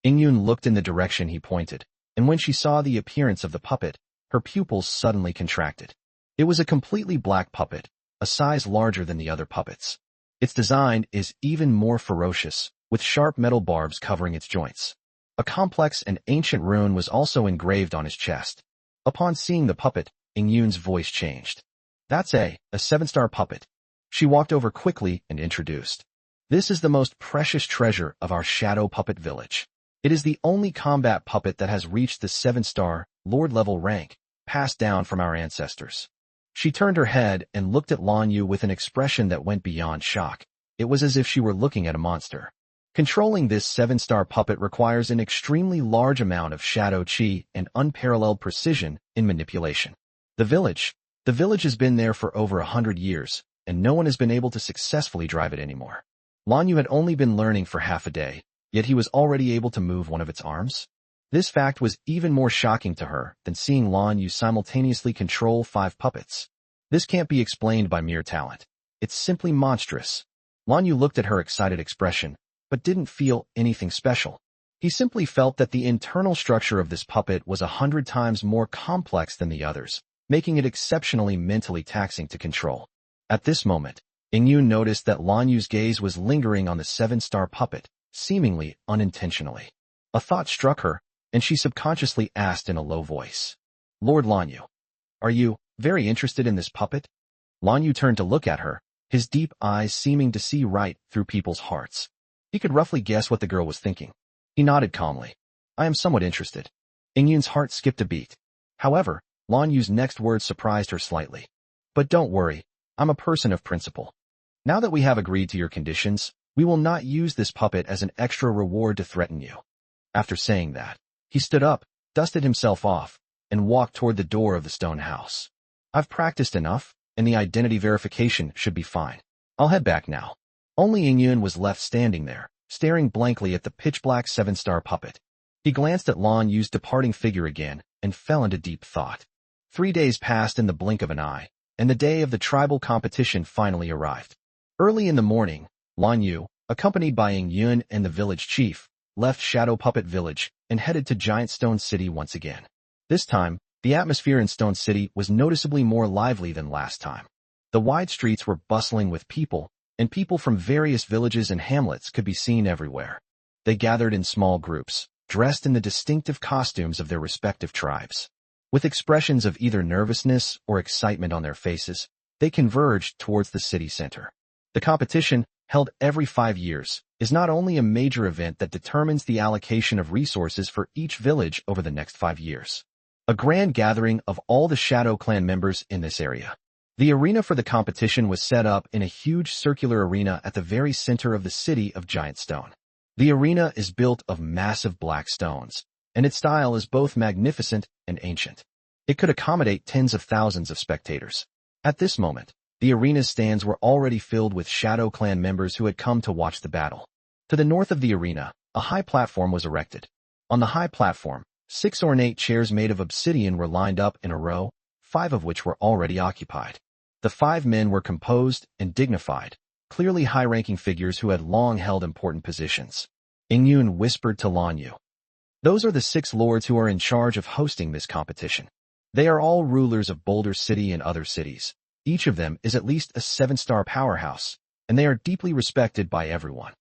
Ingyun looked in the direction he pointed, and when she saw the appearance of the puppet, her pupils suddenly contracted. It was a completely black puppet, a size larger than the other puppets. Its design is even more ferocious, with sharp metal barbs covering its joints. A complex and ancient rune was also engraved on his chest. Upon seeing the puppet, Ingyun's voice changed. "That's a 7-star puppet." She walked over quickly and introduced. "This is the most precious treasure of our shadow puppet village. It is the only combat puppet that has reached the 7-star, Lord-level rank, passed down from our ancestors." She turned her head and looked at Lanyu with an expression that went beyond shock. It was as if she were looking at a monster. Controlling this 7-star puppet requires an extremely large amount of shadow chi and unparalleled precision in manipulation. The village has been there for over 100 years, and no one has been able to successfully drive it anymore. Lanyu had only been learning for half a day, yet he was already able to move one of its arms. This fact was even more shocking to her than seeing Lanyu simultaneously control 5 puppets. This can't be explained by mere talent. It's simply monstrous. Lanyu looked at her excited expression, but didn't feel anything special. He simply felt that the internal structure of this puppet was 100 times more complex than the others, making it exceptionally mentally taxing to control. At this moment, Ingyun noticed that Lanyu's gaze was lingering on the 7-star puppet, seemingly unintentionally. A thought struck her, and she subconsciously asked in a low voice, "Lord Lanyu, are you very interested in this puppet?" Lanyu turned to look at her, his deep eyes seeming to see right through people's hearts. He could roughly guess what the girl was thinking. He nodded calmly. "I am somewhat interested." Ingyun's heart skipped a beat. However, Lanyu's next words surprised her slightly. "But don't worry, I'm a person of principle. Now that we have agreed to your conditions, we will not use this puppet as an extra reward to threaten you." After saying that, he stood up, dusted himself off, and walked toward the door of the stone house. "I've practiced enough, and the identity verification should be fine. I'll head back now." Only Ingyun was left standing there, staring blankly at the pitch-black 7-star puppet. He glanced at Lanyu's departing figure again and fell into deep thought. 3 days passed in the blink of an eye, and the day of the tribal competition finally arrived. Early in the morning, Lanyu, accompanied by Ingyun and the village chief, left Shadow Puppet Village and headed to Giant Stone City once again. This time, the atmosphere in Stone City was noticeably more lively than last time. The wide streets were bustling with people, and people from various villages and hamlets could be seen everywhere. They gathered in small groups, dressed in the distinctive costumes of their respective tribes. With expressions of either nervousness or excitement on their faces, they converged towards the city center. The competition, held every 5 years, is not only a major event that determines the allocation of resources for each village over the next 5 years. A grand gathering of all the Shadow Clan members in this area. The arena for the competition was set up in a huge circular arena at the very center of the city of Giant Stone. The arena is built of massive black stones, and its style is both magnificent and ancient. It could accommodate tens of thousands of spectators. At this moment, the arena's stands were already filled with Shadow Clan members who had come to watch the battle. To the north of the arena, a high platform was erected. On the high platform, 6 ornate chairs made of obsidian were lined up in a row, 5 of which were already occupied. The 5 men were composed and dignified, clearly high-ranking figures who had long held important positions. Ingyun whispered to Lan Yu. Those are the 6 lords who are in charge of hosting this competition. They are all rulers of Boulder City and other cities. Each of them is at least a 7-star powerhouse, and they are deeply respected by everyone.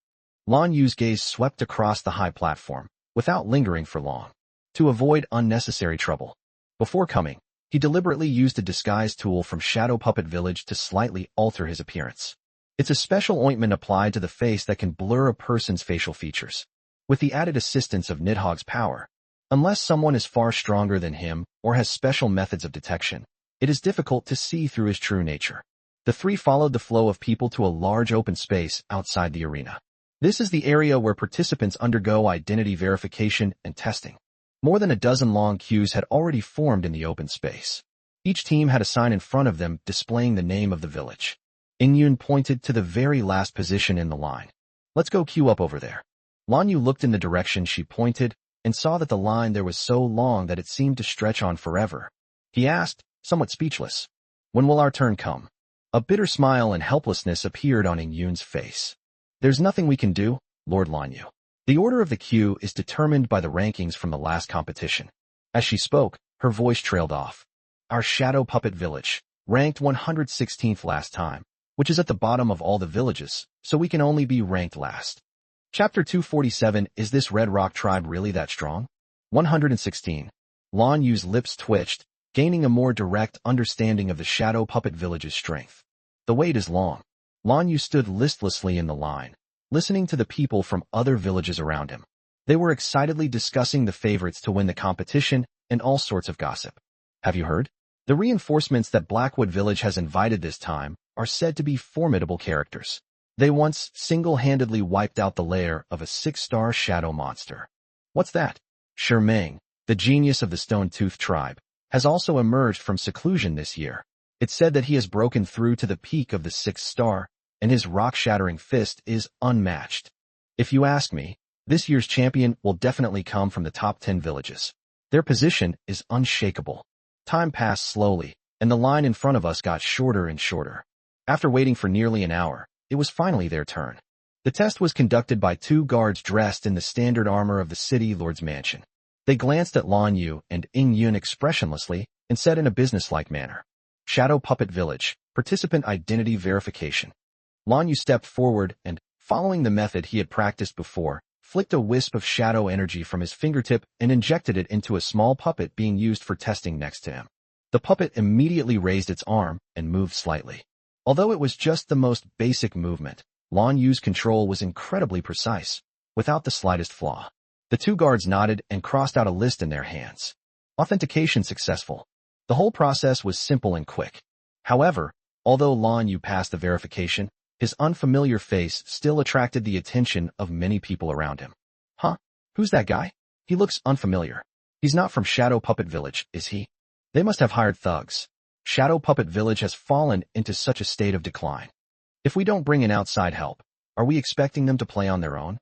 Lan Yu's gaze swept across the high platform, without lingering for long. To avoid unnecessary trouble. Before coming, he deliberately used a disguise tool from Shadow Puppet Village to slightly alter his appearance. It's a special ointment applied to the face that can blur a person's facial features. With the added assistance of Nidhogg's power, unless someone is far stronger than him or has special methods of detection, it is difficult to see through his true nature. The 3 followed the flow of people to a large open space outside the arena. This is the area where participants undergo identity verification and testing. More than a dozen long queues had already formed in the open space. Each team had a sign in front of them displaying the name of the village. Ingyun pointed to the very last position in the line. Let's go queue up over there. Lan Yu looked in the direction she pointed and saw that the line there was so long that it seemed to stretch on forever. He asked, somewhat speechless, when will our turn come? A bitter smile and helplessness appeared on Ingyun's face. There's nothing we can do, Lord Lan Yu. The order of the queue is determined by the rankings from the last competition. As she spoke, her voice trailed off. Our Shadow Puppet Village, ranked 116th last time, which is at the bottom of all the villages, so we can only be ranked last. Chapter 247. Is this Red Rock tribe really that strong? 116. Lan Yu's lips twitched, gaining a more direct understanding of the Shadow Puppet Village's strength. The wait is long. Lan Yu stood listlessly in the line, listening to the people from other villages around him. They were excitedly discussing the favorites to win the competition and all sorts of gossip. Have you heard? The reinforcements that Blackwood Village has invited this time are said to be formidable characters. They once single-handedly wiped out the lair of a 6-star shadow monster. What's that? Shermang, the genius of the Stone-Tooth tribe, has also emerged from seclusion this year. It's said that he has broken through to the peak of the 6th star, and his rock-shattering fist is unmatched. If you ask me, this year's champion will definitely come from the top 10 villages. Their position is unshakable. Time passed slowly, and the line in front of us got shorter and shorter. After waiting for nearly an hour, it was finally their turn. The test was conducted by 2 guards dressed in the standard armor of the city lord's mansion. They glanced at Lan Yu and Ingyun expressionlessly and said in a businesslike manner, Shadow Puppet Village, participant identity verification. Lan Yu stepped forward and, following the method he had practiced before, flicked a wisp of shadow energy from his fingertip and injected it into a small puppet being used for testing next to him. The puppet immediately raised its arm and moved slightly. Although it was just the most basic movement, Lan Yu's control was incredibly precise, without the slightest flaw. The 2 guards nodded and crossed out a list in their hands. Authentication successful. The whole process was simple and quick. However, although Lan Yu passed the verification, his unfamiliar face still attracted the attention of many people around him. Huh? Who's that guy? He looks unfamiliar. He's not from Shadow Puppet Village, is he? They must have hired thugs. Shadow Puppet Village has fallen into such a state of decline. If we don't bring in outside help, are we expecting them to play on their own?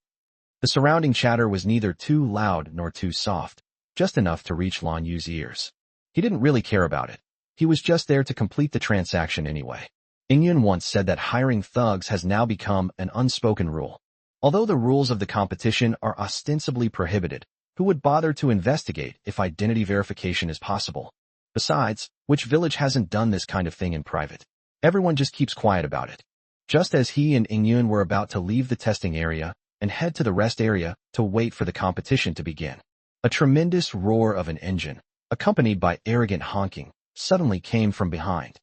The surrounding chatter was neither too loud nor too soft, just enough to reach Lan Yu's ears. He didn't really care about it. He was just there to complete the transaction anyway. Ingyun once said that hiring thugs has now become an unspoken rule. Although the rules of the competition are ostensibly prohibited, who would bother to investigate if identity verification is possible? Besides, which village hasn't done this kind of thing in private? Everyone just keeps quiet about it. Just as he and Ingyun were about to leave the testing area and head to the rest area to wait for the competition to begin, a tremendous roar of an engine, accompanied by arrogant honking, suddenly came from behind.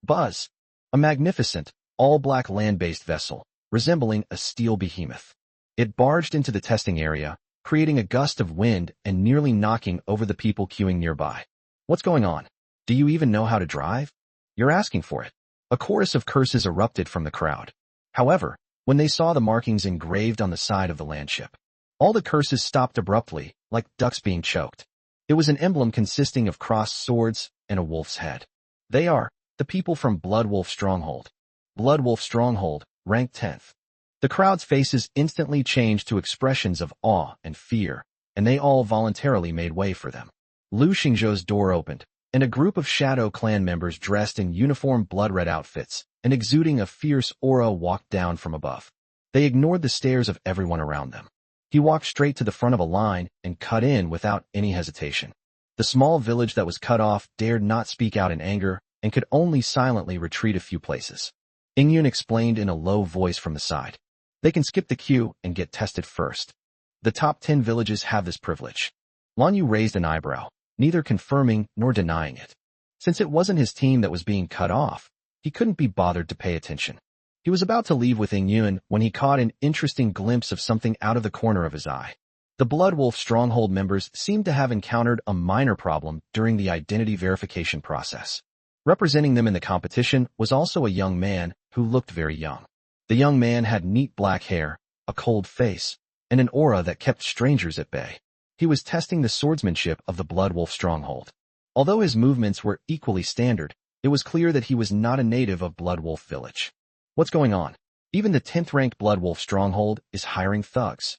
Buzz! A magnificent, all-black land-based vessel, resembling a steel behemoth. It barged into the testing area, creating a gust of wind and nearly knocking over the people queuing nearby. What's going on? Do you even know how to drive? You're asking for it. A chorus of curses erupted from the crowd. However, when they saw the markings engraved on the side of the landship, all the curses stopped abruptly, like ducks being choked. It was an emblem consisting of crossed swords and a wolf's head. They are the people from Blood Wolf Stronghold. Blood Wolf Stronghold, ranked 10th. The crowd's faces instantly changed to expressions of awe and fear, and they all voluntarily made way for them. Lu Xingzhou's door opened, and a group of Shadow Clan members dressed in uniform blood-red outfits and exuding a fierce aura walked down from above. They ignored the stares of everyone around them. He walked straight to the front of a line and cut in without any hesitation. The small village that was cut off dared not speak out in anger and could only silently retreat a few places. Ingyun explained in a low voice from the side. They can skip the queue and get tested first. The top 10 villages have this privilege. Lan Yu raised an eyebrow, neither confirming nor denying it. Since it wasn't his team that was being cut off, he couldn't be bothered to pay attention. He was about to leave with Ingyun when he caught an interesting glimpse of something out of the corner of his eye. The Blood Wolf Stronghold members seemed to have encountered a minor problem during the identity verification process. Representing them in the competition was also a young man who looked very young. The young man had neat black hair, a cold face, and an aura that kept strangers at bay. He was testing the swordsmanship of the Blood Wolf Stronghold. Although his movements were equally standard, it was clear that he was not a native of Blood Wolf Village. What's going on? Even the 10th-ranked Blood Wolf Stronghold is hiring thugs.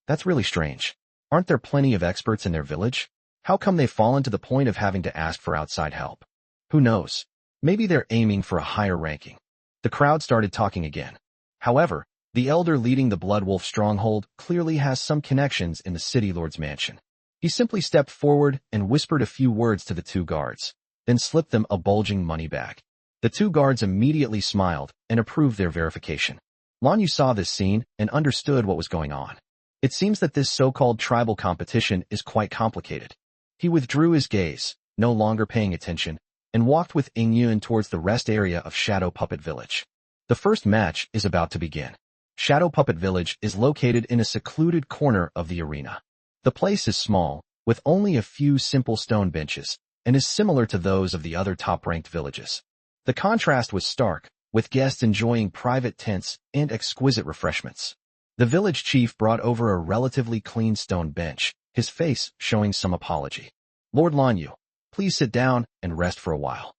That's really strange. Aren't there plenty of experts in their village? How come they've fallen to the point of having to ask for outside help? Who knows? Maybe they're aiming for a higher ranking. The crowd started talking again. However, the elder leading the Blood Wolf Stronghold clearly has some connections in the City Lord's mansion. He simply stepped forward and whispered a few words to the two guards, then slipped them a bulging money bag. The two guards immediately smiled and approved their verification. Lan Yu saw this scene and understood what was going on. It seems that this so-called tribal competition is quite complicated. He withdrew his gaze, no longer paying attention, and walked with Ingyun towards the rest area of Shadow Puppet Village. The first match is about to begin. Shadow Puppet Village is located in a secluded corner of the arena. The place is small, with only a few simple stone benches, and is similar to those of the other top-ranked villages. The contrast was stark, with guests enjoying private tents and exquisite refreshments. The village chief brought over a relatively clean stone bench, his face showing some apology. Lord Lan Yu, please sit down and rest for a while.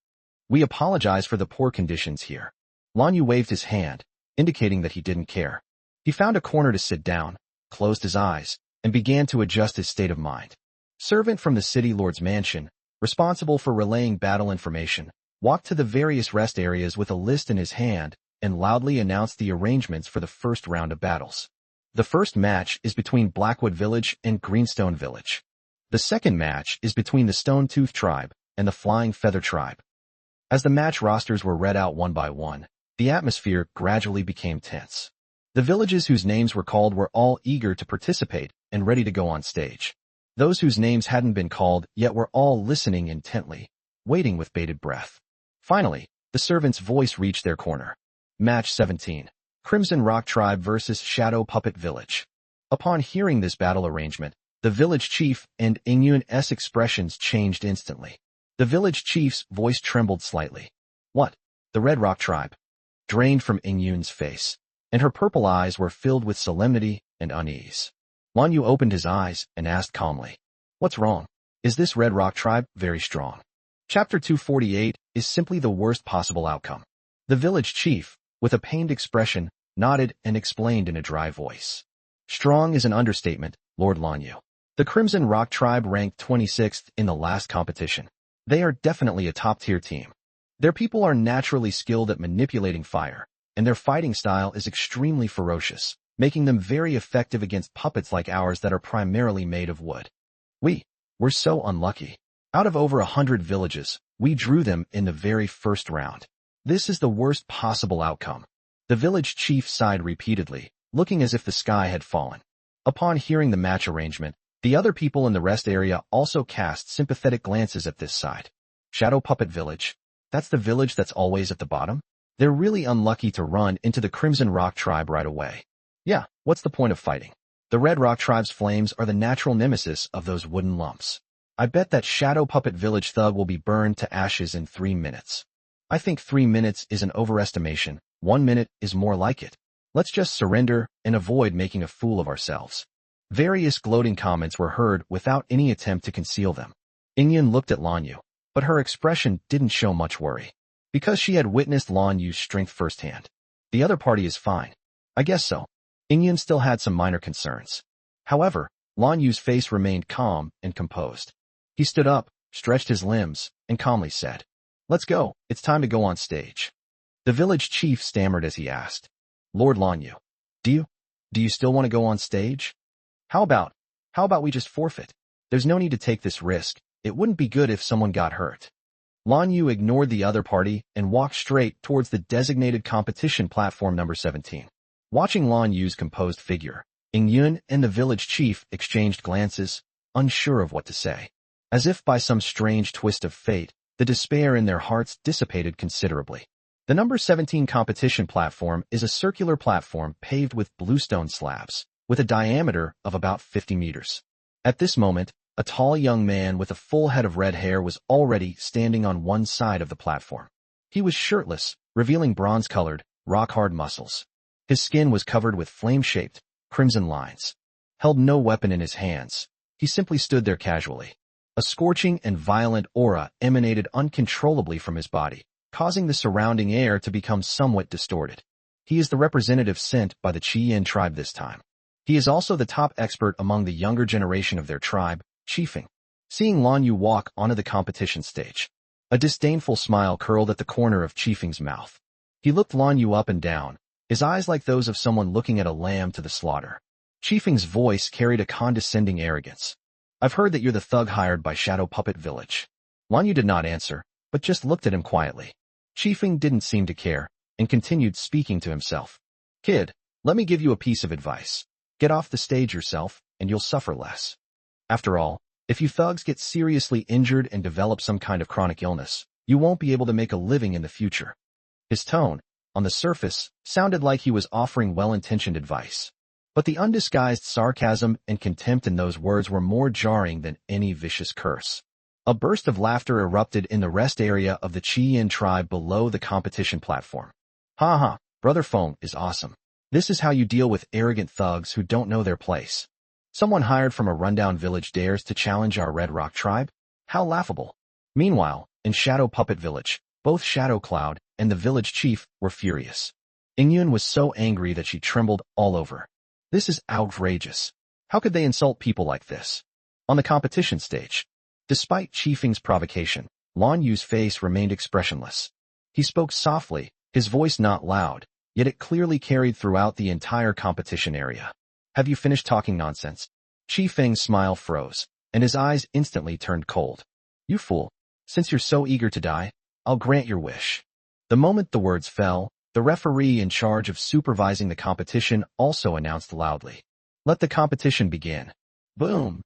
We apologize for the poor conditions here. Lan Yu waved his hand, indicating that he didn't care. He found a corner to sit down, closed his eyes, and began to adjust his state of mind. Servant from the City Lord's mansion, responsible for relaying battle information, walked to the various rest areas with a list in his hand and loudly announced the arrangements for the first round of battles. The first match is between Blackwood Village and Greenstone Village. The second match is between the Stone Tooth Tribe and the Flying Feather Tribe. As the match rosters were read out one by one, the atmosphere gradually became tense. The villages whose names were called were all eager to participate and ready to go on stage. Those whose names hadn't been called yet were all listening intently, waiting with bated breath. Finally, the servant's voice reached their corner. Match 17. Crimson Rock Tribe vs. Shadow Puppet Village. Upon hearing this battle arrangement, the village chief and Ingyun's expressions changed instantly. The village chief's voice trembled slightly. What? The Red Rock Tribe? Drained from Ingyun's face, and her purple eyes were filled with solemnity and unease. Lan Yu opened his eyes and asked calmly, "What's wrong? Is this Red Rock Tribe very strong?" Chapter 248 is simply the worst possible outcome. The village chief, with a pained expression, nodded and explained in a dry voice. Strong is an understatement, Lord Lan Yu. The Crimson Rock Tribe ranked 26th in the last competition. They are definitely a top-tier team. Their people are naturally skilled at manipulating fire, and their fighting style is extremely ferocious, making them very effective against puppets like ours that are primarily made of wood. We're so unlucky. Out of over 100 villages, we drew them in the very first round. This is the worst possible outcome. The village chief sighed repeatedly, looking as if the sky had fallen. Upon hearing the match arrangement, the other people in the rest area also cast sympathetic glances at this side. Shadow Puppet Village? That's the village that's always at the bottom? They're really unlucky to run into the Crimson Rock Tribe right away. Yeah, what's the point of fighting? The Red Rock Tribe's flames are the natural nemesis of those wooden lumps. I bet that Shadow Puppet Village thug will be burned to ashes in 3 minutes. I think 3 minutes is an overestimation. 1 minute is more like it. Let's just surrender and avoid making a fool of ourselves. Various gloating comments were heard without any attempt to conceal them. Ingyun looked at Lan Yu, but her expression didn't show much worry. Because she had witnessed Lan Yu's strength firsthand. The other party is fine. I guess so. Ingyun still had some minor concerns. However, Lan Yu's face remained calm and composed. He stood up, stretched his limbs, and calmly said, "Let's go, it's time to go on stage." The village chief stammered as he asked, "Lord Lan Yu, do you still want to go on stage? How about we just forfeit? There's no need to take this risk. It wouldn't be good if someone got hurt." Lan Yu ignored the other party and walked straight towards the designated competition platform number 17. Watching Lan Yu's composed figure, Ingyun and the village chief exchanged glances, unsure of what to say. As if by some strange twist of fate, the despair in their hearts dissipated considerably. The number 17 competition platform is a circular platform paved with bluestone slabs, with a diameter of about 50 meters. At this moment, a tall young man with a full head of red hair was already standing on one side of the platform. He was shirtless, revealing bronze-colored, rock-hard muscles. His skin was covered with flame-shaped, crimson lines. Held no weapon in his hands, he simply stood there casually. A scorching and violent aura emanated uncontrollably from his body, causing the surrounding air to become somewhat distorted. He is the representative sent by the Qiyin tribe this time. He is also the top expert among the younger generation of their tribe, Chiefing. Seeing Lan Yu walk onto the competition stage, a disdainful smile curled at the corner of Chiefing's mouth. He looked Lan Yu up and down, his eyes like those of someone looking at a lamb to the slaughter. Chiefing's voice carried a condescending arrogance. "I've heard that you're the thug hired by Shadow Puppet Village." Lan Yu did not answer, but just looked at him quietly. Chiefing didn't seem to care, and continued speaking to himself. "Kid, let me give you a piece of advice. Get off the stage yourself, and you'll suffer less. After all, if you thugs get seriously injured and develop some kind of chronic illness, you won't be able to make a living in the future." His tone, on the surface, sounded like he was offering well-intentioned advice. But the undisguised sarcasm and contempt in those words were more jarring than any vicious curse. A burst of laughter erupted in the rest area of the Qiyin tribe below the competition platform. "Ha ha, Brother Feng is awesome. This is how you deal with arrogant thugs who don't know their place. Someone hired from a rundown village dares to challenge our Red Rock tribe? How laughable." Meanwhile, in Shadow Puppet Village, both Shadow Cloud and the village chief were furious. Ingyun was so angry that she trembled all over. This is outrageous. How could they insult people like this? On the competition stage, despite Chiefing's provocation, Lan Yu's face remained expressionless. He spoke softly, his voice not loud, yet it clearly carried throughout the entire competition area. "Have you finished talking nonsense?" Chiefing's smile froze, and his eyes instantly turned cold. "You fool. Since you're so eager to die, I'll grant your wish." The moment the words fell, the referee in charge of supervising the competition also announced loudly, "Let the competition begin." Boom!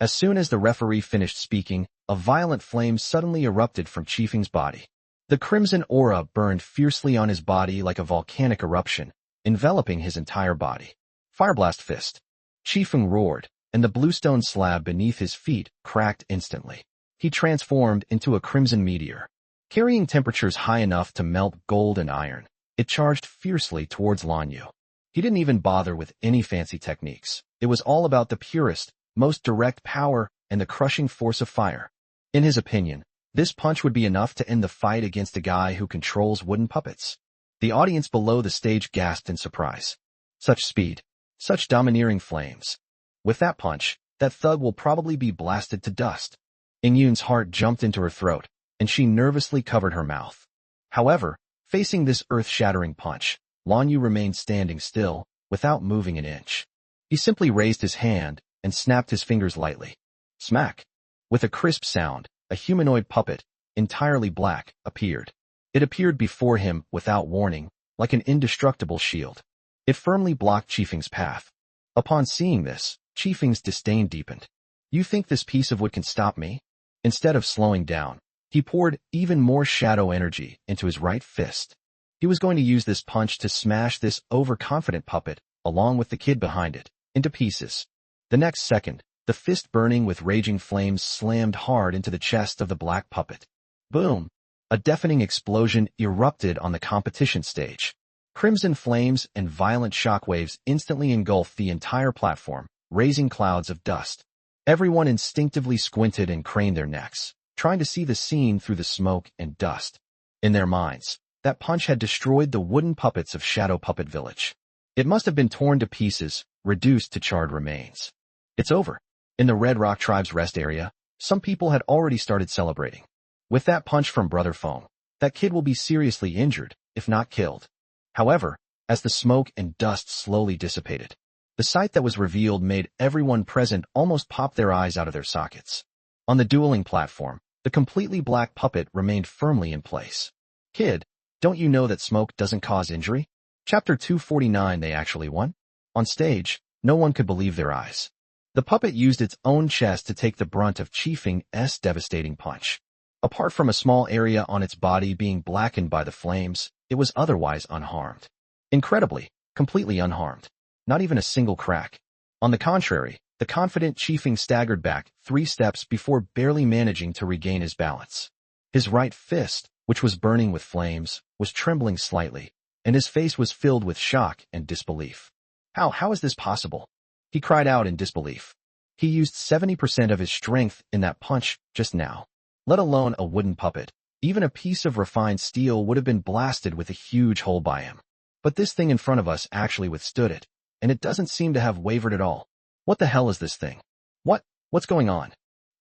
As soon as the referee finished speaking, a violent flame suddenly erupted from Chiefing's body. The crimson aura burned fiercely on his body like a volcanic eruption, enveloping his entire body. Fireblast Fist. Chiefing roared, and the bluestone slab beneath his feet cracked instantly. He transformed into a crimson meteor. Carrying temperatures high enough to melt gold and iron, it charged fiercely towards Lan Yu. He didn't even bother with any fancy techniques. It was all about the purest, most direct power and the crushing force of fire. In his opinion, this punch would be enough to end the fight against a guy who controls wooden puppets. The audience below the stage gasped in surprise. Such speed. Such domineering flames. With that punch, that thug will probably be blasted to dust. Ingyun's heart jumped into her throat, and she nervously covered her mouth. However, facing this earth-shattering punch, Lan Yu remained standing still, without moving an inch. He simply raised his hand and snapped his fingers lightly. Smack! With a crisp sound, a humanoid puppet, entirely black, appeared. It appeared before him without warning, like an indestructible shield. It firmly blocked Chiefing's path. Upon seeing this, Chiefing's disdain deepened. "You think this piece of wood can stop me?" Instead of slowing down, he poured even more shadow energy into his right fist. He was going to use this punch to smash this overconfident puppet, along with the kid behind it, into pieces. The next second, the fist burning with raging flames slammed hard into the chest of the black puppet. Boom! A deafening explosion erupted on the competition stage. Crimson flames and violent shockwaves instantly engulfed the entire platform, raising clouds of dust. Everyone instinctively squinted and craned their necks, trying to see the scene through the smoke and dust. In their minds, that punch had destroyed the wooden puppets of Shadow Puppet Village. It must have been torn to pieces, reduced to charred remains. It's over. In the Red Rock Tribe's rest area, some people had already started celebrating. With that punch from Brother Foam, that kid will be seriously injured, if not killed. However, as the smoke and dust slowly dissipated, the sight that was revealed made everyone present almost pop their eyes out of their sockets. On the dueling platform, the completely black puppet remained firmly in place. Kid, don't you know that smoke doesn't cause injury? Chapter 249. They actually won? On stage, no one could believe their eyes. The puppet used its own chest to take the brunt of Chi-Fing's devastating punch. Apart from a small area on its body being blackened by the flames, it was otherwise unharmed. Incredibly, completely unharmed. Not even a single crack. On the contrary, the confident Chi-Fing staggered back 3 steps before barely managing to regain his balance. His right fist, which was burning with flames, was trembling slightly, and his face was filled with shock and disbelief. How is this possible? He cried out in disbelief. He used 70% of his strength in that punch just now. Let alone a wooden puppet. Even a piece of refined steel would have been blasted with a huge hole by him. But this thing in front of us actually withstood it, and it doesn't seem to have wavered at all. What the hell is this thing? What's going on?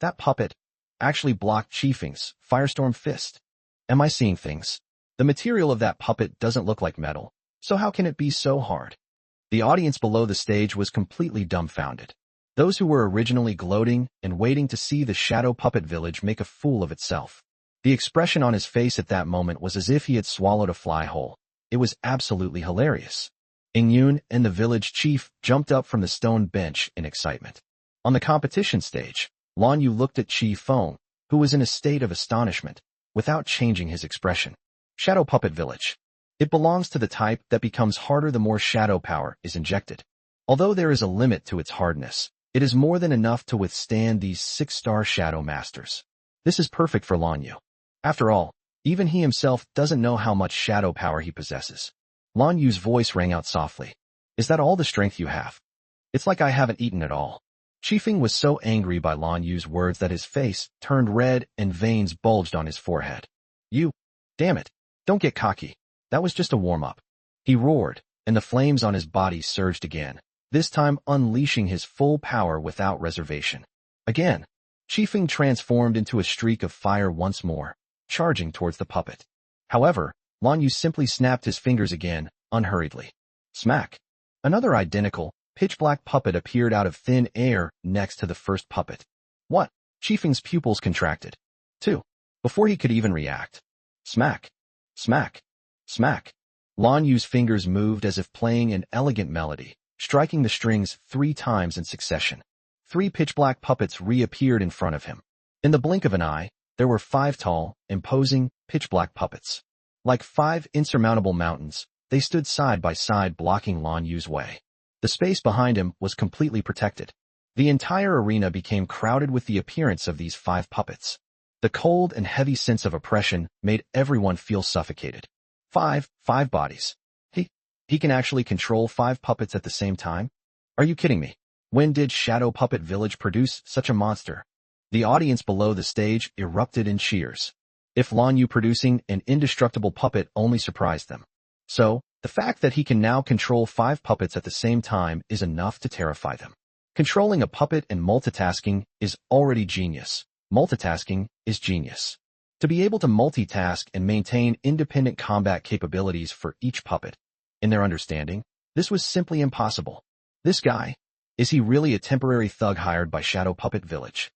That puppet actually blocked Chi-Fing's firestorm fist. Am I seeing things? The material of that puppet doesn't look like metal, so how can it be so hard? The audience below the stage was completely dumbfounded. Those who were originally gloating and waiting to see the Shadow Puppet Village make a fool of itself. The expression on his face at that moment was as if he had swallowed a fly whole. It was absolutely hilarious. Ingyun and the village chief jumped up from the stone bench in excitement. On the competition stage, Lan Yu looked at Chi Feng, who was in a state of astonishment, without changing his expression. Shadow Puppet Village. It belongs to the type that becomes harder the more shadow power is injected. Although there is a limit to its hardness, it is more than enough to withstand these 6-star Shadow Masters. This is perfect for Lan Yu. After all, even he himself doesn't know how much shadow power he possesses. Lan Yu's voice rang out softly. Is that all the strength you have? It's like I haven't eaten at all. Chi-Fing was so angry by Lan Yu's words that his face turned red and veins bulged on his forehead. Damn it, don't get cocky. That was just a warm-up. He roared, and the flames on his body surged again, this time unleashing his full power without reservation. Again, Chi-Fing transformed into a streak of fire once more, charging towards the puppet. However, Lan Yu simply snapped his fingers again, unhurriedly. Smack! Another identical, pitch-black puppet appeared out of thin air next to the first puppet. What? Chi-Fing's pupils contracted. 2. Before he could even react. Smack! Smack! Smack! Lan Yu's fingers moved as if playing an elegant melody, striking the strings 3 times in succession. 3 pitch-black puppets reappeared in front of him. In the blink of an eye, there were 5 tall, imposing, pitch-black puppets. Like 5 insurmountable mountains, they stood side by side blocking Lan Yu's way. The space behind him was completely protected. The entire arena became crowded with the appearance of these 5 puppets. The cold and heavy sense of oppression made everyone feel suffocated. 5 bodies. He can actually control 5 puppets at the same time? Are you kidding me? When did Shadow Puppet Village produce such a monster? The audience below the stage erupted in cheers. If Lan Yu producing an indestructible puppet only surprised them. So, the fact that he can now control 5 puppets at the same time is enough to terrify them. Controlling a puppet and multitasking is already genius. Multitasking is genius. To be able to multitask and maintain independent combat capabilities for each puppet. In their understanding, this was simply impossible. This guy, is he really a temporary thug hired by Shadow Puppet Village?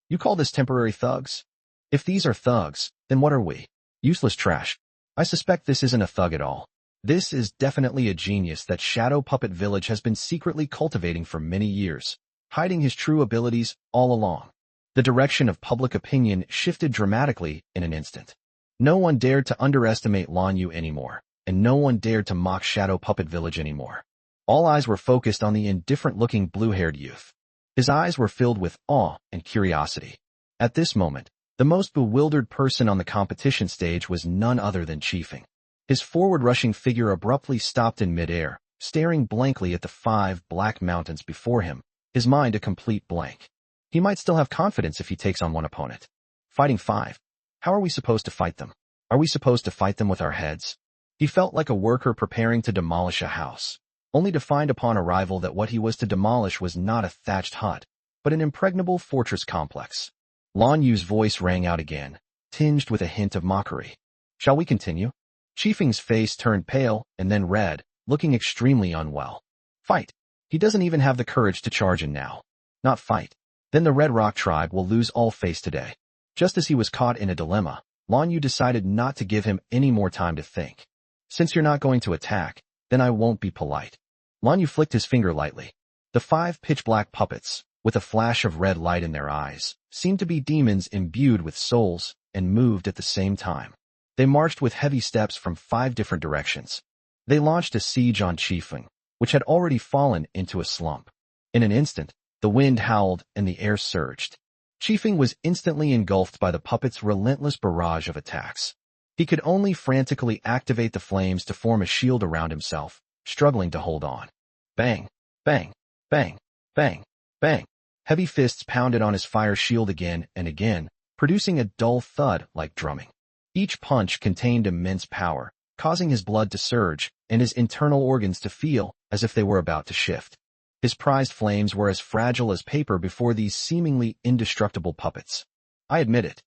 You call this temporary thugs? If these are thugs, then what are we? Useless trash. I suspect this isn't a thug at all. This is definitely a genius that Shadow Puppet Village has been secretly cultivating for many years, hiding his true abilities all along. The direction of public opinion shifted dramatically in an instant. No one dared to underestimate Lan Yu anymore, and no one dared to mock Shadow Puppet Village anymore. All eyes were focused on the indifferent-looking blue-haired youth. His eyes were filled with awe and curiosity. At this moment, The most bewildered person on the competition stage was none other than Chifeng. His forward-rushing figure abruptly stopped in midair, staring blankly at the 5 black mountains before him, his mind a complete blank. He might still have confidence if he takes on one opponent. Fighting 5. How are we supposed to fight them? Are we supposed to fight them with our heads? He felt like a worker preparing to demolish a house, only to find upon arrival that what he was to demolish was not a thatched hut, but an impregnable fortress complex. Lan Yu's voice rang out again, tinged with a hint of mockery. Shall we continue? Chifeng's face turned pale and then red, looking extremely unwell. Fight. He doesn't even have the courage to charge in now. Not fight. Then the Red Rock tribe will lose all face today. Just as he was caught in a dilemma, Lan Yu decided not to give him any more time to think. Since you're not going to attack, then I won't be polite. Lan Yu flicked his finger lightly. The 5 pitch-black puppets, with a flash of red light in their eyes, seemed to be demons imbued with souls and moved at the same time. They marched with heavy steps from 5 different directions. They launched a siege on Chifeng, which had already fallen into a slump. In an instant, the wind howled and the air surged. Chifeng was instantly engulfed by the puppets' relentless barrage of attacks. He could only frantically activate the flames to form a shield around himself, struggling to hold on. Bang, bang, bang, bang, bang. Heavy fists pounded on his fire shield again and again, producing a dull thud like drumming. Each punch contained immense power, causing his blood to surge and his internal organs to feel as if they were about to shift. His prized flames were as fragile as paper before these seemingly indestructible puppets. I admit it.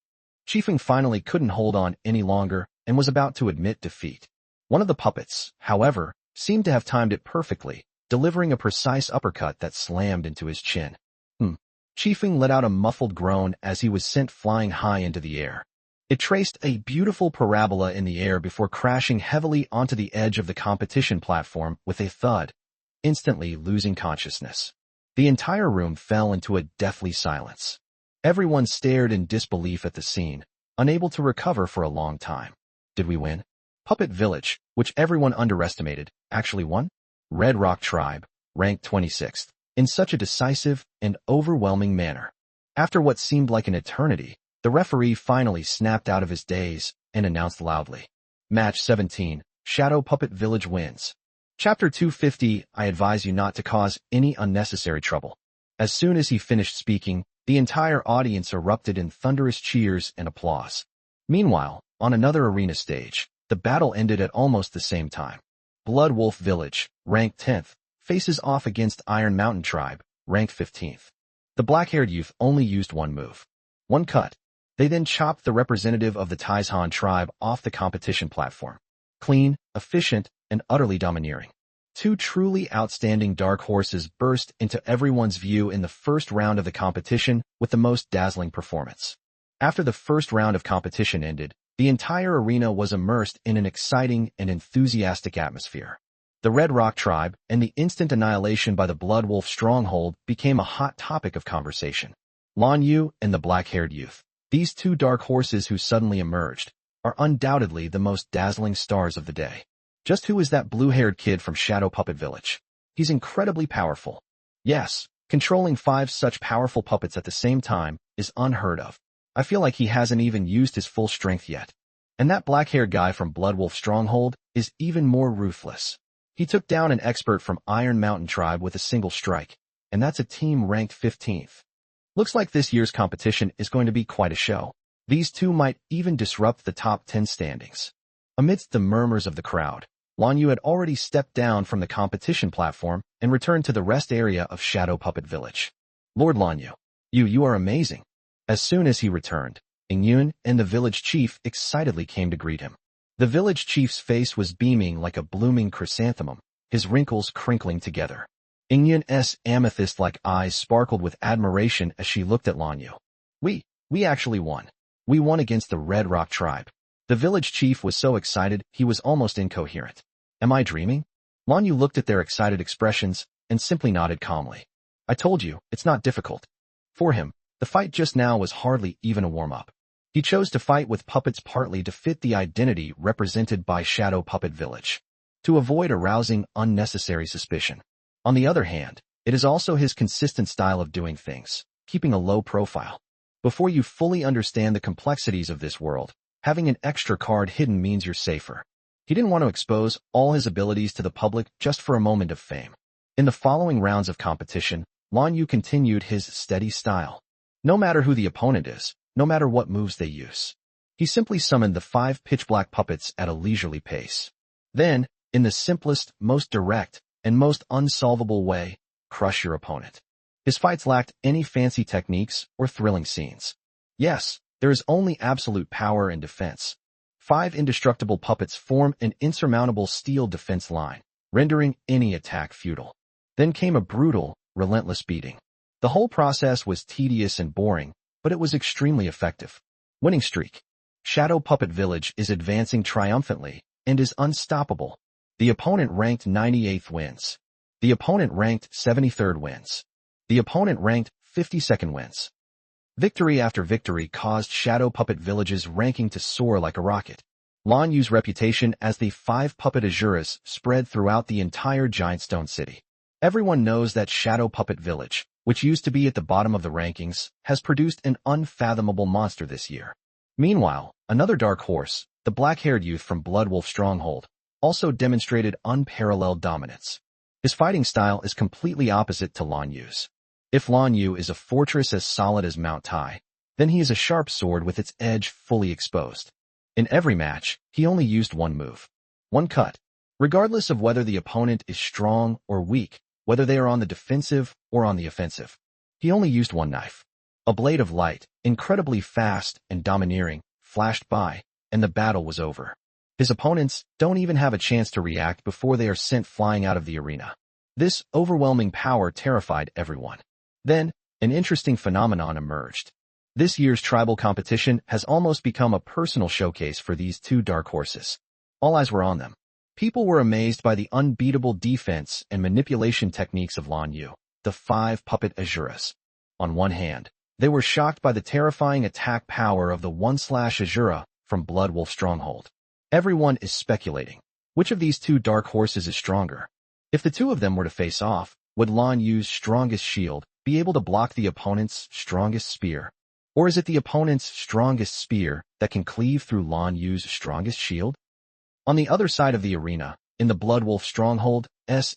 Chifeng finally couldn't hold on any longer and was about to admit defeat. One of the puppets, however, seemed to have timed it perfectly, delivering a precise uppercut that slammed into his chin. Chifeng let out a muffled groan as he was sent flying high into the air. It traced a beautiful parabola in the air before crashing heavily onto the edge of the competition platform with a thud, instantly losing consciousness. The entire room fell into a deathly silence. Everyone stared in disbelief at the scene, unable to recover for a long time. Did we win? Puppet Village, which everyone underestimated, actually won? Red Rock Tribe, ranked 26th, in such a decisive and overwhelming manner. After what seemed like an eternity, the referee finally snapped out of his daze and announced loudly. Match 17, Shadow Puppet Village wins. Chapter 250, I advise you not to cause any unnecessary trouble. As soon as he finished speaking, the entire audience erupted in thunderous cheers and applause. Meanwhile, on another arena stage, the battle ended at almost the same time. Blood Wolf Village, ranked 10th, faces off against Iron Mountain Tribe, ranked 15th. The black-haired youth only used one move. One cut. They then chopped the representative of the Taishan tribe off the competition platform. Clean, efficient, and utterly domineering. 2 truly outstanding dark horses burst into everyone's view in the first round of the competition with the most dazzling performance. After the first round of competition ended, the entire arena was immersed in an exciting and enthusiastic atmosphere. The Red Rock Tribe and the instant annihilation by the Blood Wolf stronghold became a hot topic of conversation. Lan Yu and the black-haired youth, these 2 dark horses who suddenly emerged, are undoubtedly the most dazzling stars of the day. Just who is that blue-haired kid from Shadow Puppet Village? He's incredibly powerful. Yes, controlling 5 such powerful puppets at the same time is unheard of. I feel like he hasn't even used his full strength yet. And that black-haired guy from Blood Wolf Stronghold is even more ruthless. He took down an expert from Iron Mountain Tribe with a single strike, and that's a team ranked 15th. Looks like this year's competition is going to be quite a show. These 2 might even disrupt the top 10 standings. Amidst the murmurs of the crowd, Lan Yu had already stepped down from the competition platform and returned to the rest area of Shadow Puppet Village. Lord Lan Yu, you are amazing. As soon as he returned, Yun and the village chief excitedly came to greet him. The village chief's face was beaming like a blooming chrysanthemum, his wrinkles crinkling together. Yun's amethyst-like eyes sparkled with admiration as she looked at Lan Yu. We actually won. We won against the Red Rock Tribe. The village chief was so excited he was almost incoherent. Am I dreaming? Lan Yu looked at their excited expressions and simply nodded calmly. I told you, it's not difficult. For him, the fight just now was hardly even a warm-up. He chose to fight with puppets partly to fit the identity represented by Shadow Puppet Village, to avoid arousing unnecessary suspicion. On the other hand, it is also his consistent style of doing things, keeping a low profile. Before you fully understand the complexities of this world, having an extra card hidden means you're safer. He didn't want to expose all his abilities to the public just for a moment of fame. In the following rounds of competition, Lan Yu continued his steady style. No matter who the opponent is, no matter what moves they use, he simply summoned the 5 pitch-black puppets at a leisurely pace. Then, in the simplest, most direct, and most unsolvable way, crush your opponent. His fights lacked any fancy techniques or thrilling scenes. Yes, there is only absolute power and defense. 5 indestructible puppets form an insurmountable steel defense line, rendering any attack futile. Then came a brutal, relentless beating. The whole process was tedious and boring, but it was extremely effective. Winning streak. Shadow Puppet Village is advancing triumphantly and is unstoppable. The opponent ranked 98th wins. The opponent ranked 73rd wins. The opponent ranked 52nd wins. Victory after victory caused Shadow Puppet Village's ranking to soar like a rocket. Lan Yu's reputation as the 5 Puppet Azuras spread throughout the entire Giant Stone City. Everyone knows that Shadow Puppet Village, which used to be at the bottom of the rankings, has produced an unfathomable monster this year. Meanwhile, another dark horse, the black-haired youth from Bloodwolf Stronghold, also demonstrated unparalleled dominance. His fighting style is completely opposite to Lan Yu's. If Lan Yu is a fortress as solid as Mount Tai, then he is a sharp sword with its edge fully exposed. In every match, he only used one move. One cut. Regardless of whether the opponent is strong or weak, whether they are on the defensive or on the offensive. He only used one knife. A blade of light, incredibly fast and domineering, flashed by, and the battle was over. His opponents don't even have a chance to react before they are sent flying out of the arena. This overwhelming power terrified everyone. Then, an interesting phenomenon emerged. This year's tribal competition has almost become a personal showcase for these 2 dark horses. All eyes were on them. People were amazed by the unbeatable defense and manipulation techniques of Lan Yu, the 5 Puppet Azuras. On one hand, they were shocked by the terrifying attack power of the 1/Azura from Bloodwolf Stronghold. Everyone is speculating. Which of these 2 dark horses is stronger? If the 2 of them were to face off, would Lan Yu's strongest shield be able to block the opponent's strongest spear? Or is it the opponent's strongest spear that can cleave through Lan Yu's strongest shield? On the other side of the arena, in the Bloodwolf Stronghold's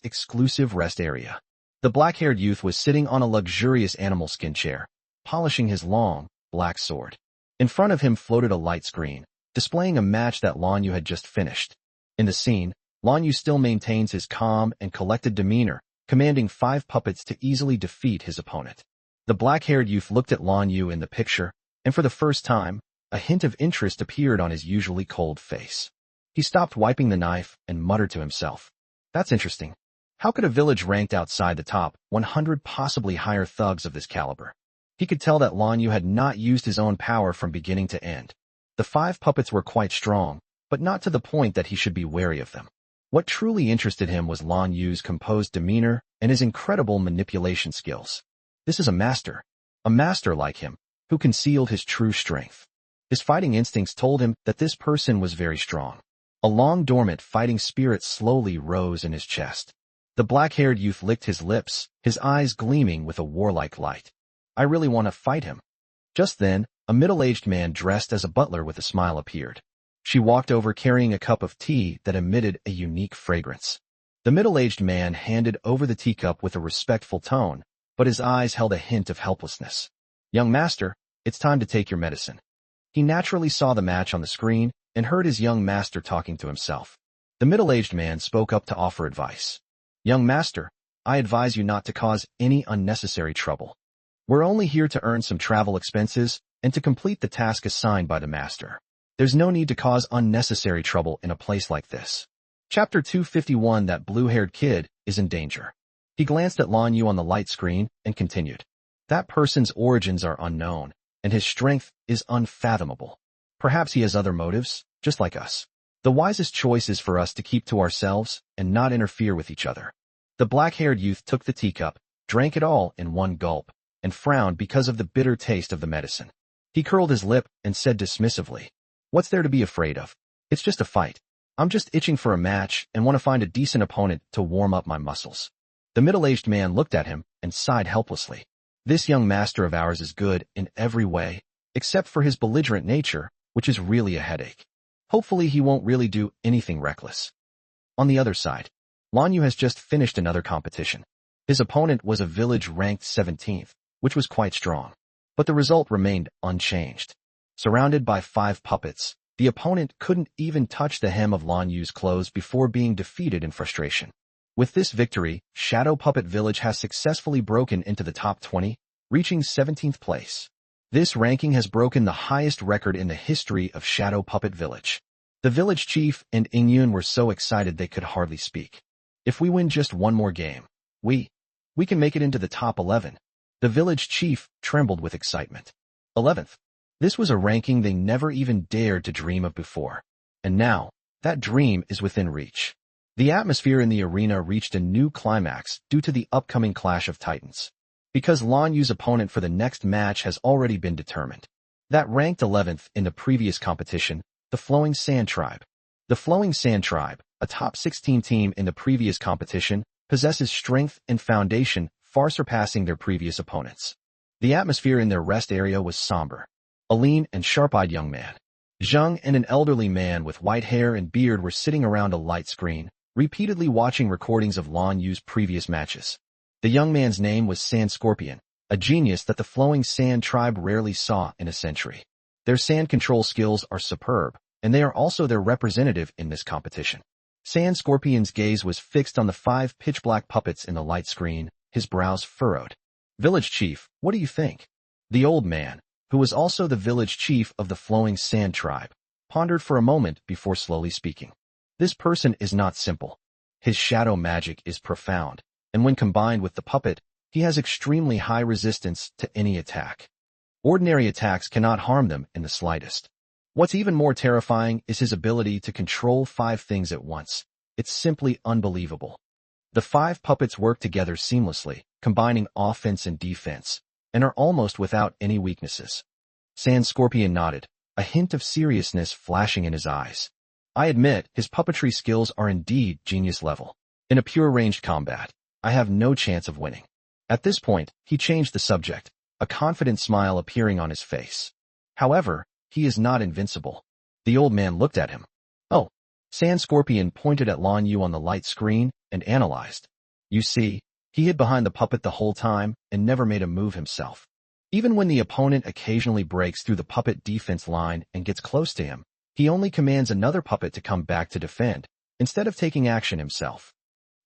exclusive rest area, the black-haired youth was sitting on a luxurious animal skin chair, polishing his long, black sword. In front of him floated a light screen, displaying a match that Lan Yu had just finished. In the scene, Lan Yu still maintains his calm and collected demeanor, commanding 5 puppets to easily defeat his opponent. The black-haired youth looked at Lan Yu in the picture, and for the first time, a hint of interest appeared on his usually cold face. He stopped wiping the knife and muttered to himself. That's interesting. How could a village ranked outside the top 100 possibly hire thugs of this caliber? He could tell that Lan Yu had not used his own power from beginning to end. The 5 puppets were quite strong, but not to the point that he should be wary of them. What truly interested him was Lan Yu's composed demeanor and his incredible manipulation skills. This is a master like him, who concealed his true strength. His fighting instincts told him that this person was very strong. A long dormant fighting spirit slowly rose in his chest. The black-haired youth licked his lips, his eyes gleaming with a warlike light. I really want to fight him. Just then, a middle-aged man dressed as a butler with a smile appeared. She walked over carrying a cup of tea that emitted a unique fragrance. The middle-aged man handed over the teacup with a respectful tone, but his eyes held a hint of helplessness. Young master, it's time to take your medicine. He naturally saw the match on the screen and heard his young master talking to himself. The middle-aged man spoke up to offer advice. Young master, I advise you not to cause any unnecessary trouble. We're only here to earn some travel expenses and to complete the task assigned by the master. There's no need to cause unnecessary trouble in a place like this. Chapter 251. That blue-haired kid is in danger. He glanced at Lan Yu on the light screen and continued. That person's origins are unknown, and his strength is unfathomable. Perhaps he has other motives, just like us. The wisest choice is for us to keep to ourselves and not interfere with each other. The black-haired youth took the teacup, drank it all in one gulp, and frowned because of the bitter taste of the medicine. He curled his lip and said dismissively, What's there to be afraid of? It's just a fight. I'm just itching for a match and want to find a decent opponent to warm up my muscles. The middle-aged man looked at him and sighed helplessly. This young master of ours is good in every way, except for his belligerent nature, which is really a headache. Hopefully he won't really do anything reckless. On the other side, Lan Yu has just finished another competition. His opponent was a village ranked 17th, which was quite strong. But the result remained unchanged. Surrounded by 5 puppets, the opponent couldn't even touch the hem of Lan Yu's clothes before being defeated in frustration. With this victory, Shadow Puppet Village has successfully broken into the top 20, reaching 17th place. This ranking has broken the highest record in the history of Shadow Puppet Village. The village chief and Ingyun were so excited they could hardly speak. If we win just one more game, we can make it into the top 11. The village chief trembled with excitement. 11th. This was a ranking they never even dared to dream of before. And now, that dream is within reach. The atmosphere in the arena reached a new climax due to the upcoming clash of titans. Because Lan Yu's opponent for the next match has already been determined. That ranked 11th in the previous competition, the Flowing Sand Tribe. The Flowing Sand Tribe, a top 16 team in the previous competition, possesses strength and foundation far surpassing their previous opponents. The atmosphere in their rest area was somber. A lean and sharp-eyed young man, Zheng, and an elderly man with white hair and beard were sitting around a light screen, repeatedly watching recordings of Lan Yu's previous matches. The young man's name was Sand Scorpion, a genius that the Flowing Sand Tribe rarely saw in a century. Their sand control skills are superb, and they are also their representative in this competition. Sand Scorpion's gaze was fixed on the 5 pitch-black puppets in the light screen, his brows furrowed. Village Chief, what do you think? The old man, who was also the village chief of the Flowing Sand Tribe, pondered for a moment before slowly speaking. This person is not simple. His shadow magic is profound, and when combined with the puppet, he has extremely high resistance to any attack. Ordinary attacks cannot harm them in the slightest. What's even more terrifying is his ability to control 5 things at once. It's simply unbelievable. The 5 puppets work together seamlessly, combining offense and defense, and are almost without any weaknesses. Sand Scorpion nodded, a hint of seriousness flashing in his eyes. I admit, his puppetry skills are indeed genius level. In a pure ranged combat, I have no chance of winning. At this point, he changed the subject, a confident smile appearing on his face. However, he is not invincible. The old man looked at him. Oh. Sand Scorpion pointed at Lan Yu on the light screen and analyzed. You see, he hid behind the puppet the whole time and never made a move himself. Even when the opponent occasionally breaks through the puppet defense line and gets close to him, he only commands another puppet to come back to defend, instead of taking action himself.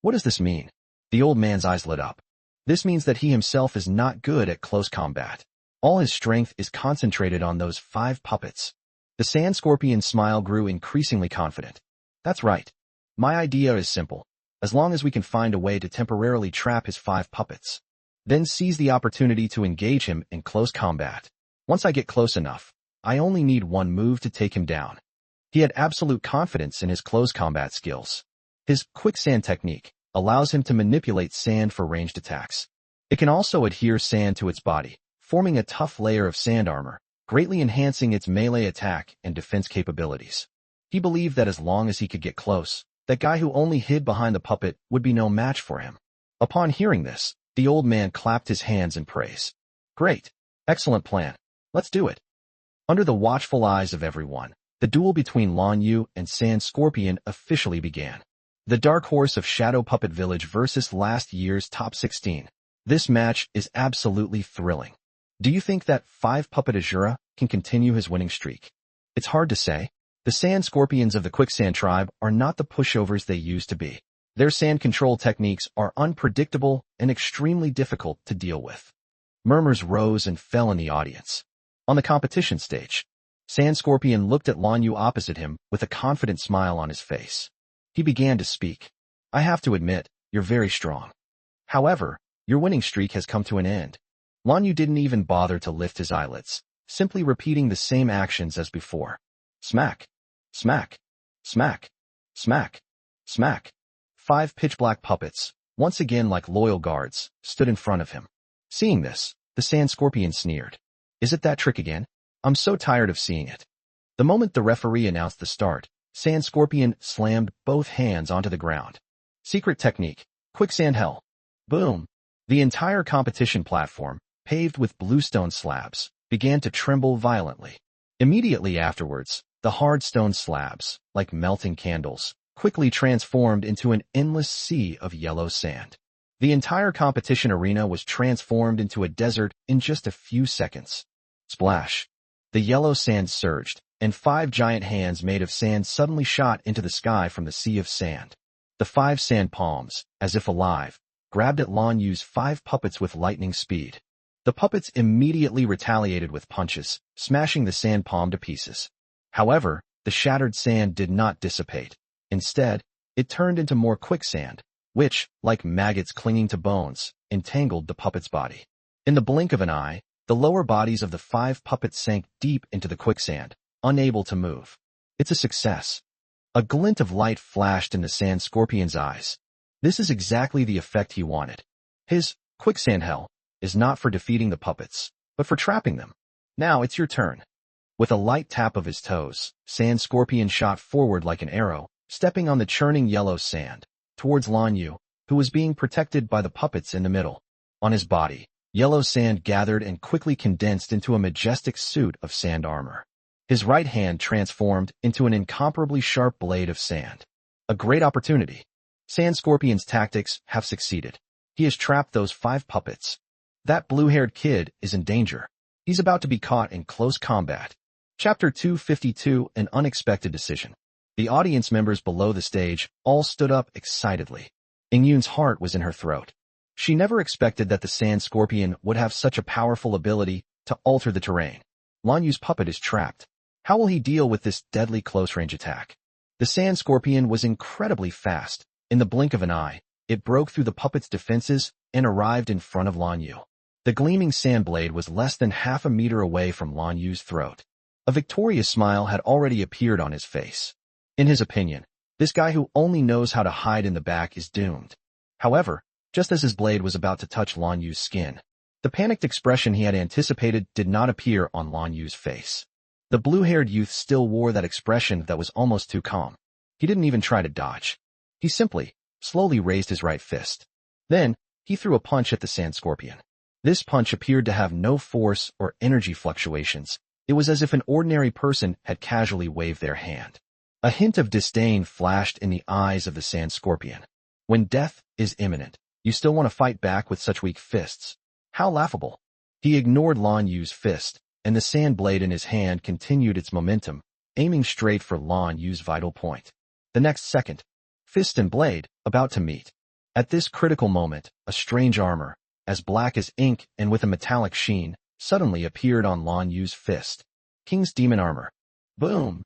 What does this mean? The old man's eyes lit up. This means that he himself is not good at close combat. All his strength is concentrated on those 5 puppets. The Sand Scorpion's smile grew increasingly confident. That's right. My idea is simple. As long as we can find a way to temporarily trap his 5 puppets, then seize the opportunity to engage him in close combat. Once I get close enough, I only need one move to take him down. He had absolute confidence in his close combat skills. His quicksand technique allows him to manipulate sand for ranged attacks. It can also adhere sand to its body, forming a tough layer of sand armor, greatly enhancing its melee attack and defense capabilities. He believed that as long as he could get close, that guy who only hid behind the puppet would be no match for him. Upon hearing this, the old man clapped his hands in praise. Great. Excellent plan. Let's do it. Under the watchful eyes of everyone, the duel between Lan Yu and Sand Scorpion officially began. The dark horse of Shadow Puppet Village versus last year's top 16. This match is absolutely thrilling. Do you think that 5 Puppet Azura can continue his winning streak? It's hard to say. The Sand Scorpions of the Quicksand Tribe are not the pushovers they used to be. Their sand control techniques are unpredictable and extremely difficult to deal with. Murmurs rose and fell in the audience. On the competition stage, Sand Scorpion looked at Lan Yu opposite him with a confident smile on his face. He began to speak. I have to admit, you're very strong. However, your winning streak has come to an end. Lan Yu didn't even bother to lift his eyelids, simply repeating the same actions as before. Smack, smack, smack, smack, smack. 5 pitch-black puppets, once again like loyal guards, stood in front of him. Seeing this, the Sand Scorpion sneered. Is it that trick again? I'm so tired of seeing it. The moment the referee announced the start, Sand Scorpion slammed both hands onto the ground. Secret technique, quicksand hell. Boom. The entire competition platform, paved with bluestone slabs, began to tremble violently. Immediately afterwards, the hard stone slabs, like melting candles, quickly transformed into an endless sea of yellow sand. The entire competition arena was transformed into a desert in just a few seconds. Splash! The yellow sand surged, and 5 giant hands made of sand suddenly shot into the sky from the sea of sand. The 5 sand palms, as if alive, grabbed at Lan Yu's 5 puppets with lightning speed. The puppets immediately retaliated with punches, smashing the sand palm to pieces. However, the shattered sand did not dissipate. Instead, it turned into more quicksand, which, like maggots clinging to bones, entangled the puppet's body. In the blink of an eye, the lower bodies of the 5 puppets sank deep into the quicksand, unable to move. It's a success. A glint of light flashed in the sand scorpion's eyes. This is exactly the effect he wanted. His quicksand hell is not for defeating the puppets, but for trapping them. Now it's your turn. With a light tap of his toes, Sand Scorpion shot forward like an arrow, stepping on the churning yellow sand, towards Lan Yu, who was being protected by the puppets in the middle. On his body, yellow sand gathered and quickly condensed into a majestic suit of sand armor. His right hand transformed into an incomparably sharp blade of sand. A great opportunity. Sand Scorpion's tactics have succeeded. He has trapped those 5 puppets. That blue-haired kid is in danger. He's about to be caught in close combat. Chapter 252, An Unexpected Decision. The audience members below the stage all stood up excitedly. Ingyun's heart was in her throat. She never expected that the Sand Scorpion would have such a powerful ability to alter the terrain. Lan Yu's puppet is trapped. How will he deal with this deadly close-range attack? The Sand Scorpion was incredibly fast. In the blink of an eye, it broke through the puppet's defenses and arrived in front of Lan Yu. The gleaming sand blade was less than half a meter away from Lan Yu's throat. A victorious smile had already appeared on his face. In his opinion, this guy who only knows how to hide in the back is doomed. However, just as his blade was about to touch Lan Yu's skin, the panicked expression he had anticipated did not appear on Lan Yu's face. The blue-haired youth still wore that expression that was almost too calm. He didn't even try to dodge. He simply, slowly raised his right fist. Then, he threw a punch at the Sand Scorpion. This punch appeared to have no force or energy fluctuations. It was as if an ordinary person had casually waved their hand. A hint of disdain flashed in the eyes of the Sand Scorpion. When death is imminent, you still want to fight back with such weak fists. How laughable. He ignored Lan Yu's fist, and the sand blade in his hand continued its momentum, aiming straight for Lan Yu's vital point. The next second, fist and blade, about to meet. At this critical moment, a strange armor, as black as ink and with a metallic sheen, suddenly appeared on Lan Yu's fist. King's Demon Armor. Boom!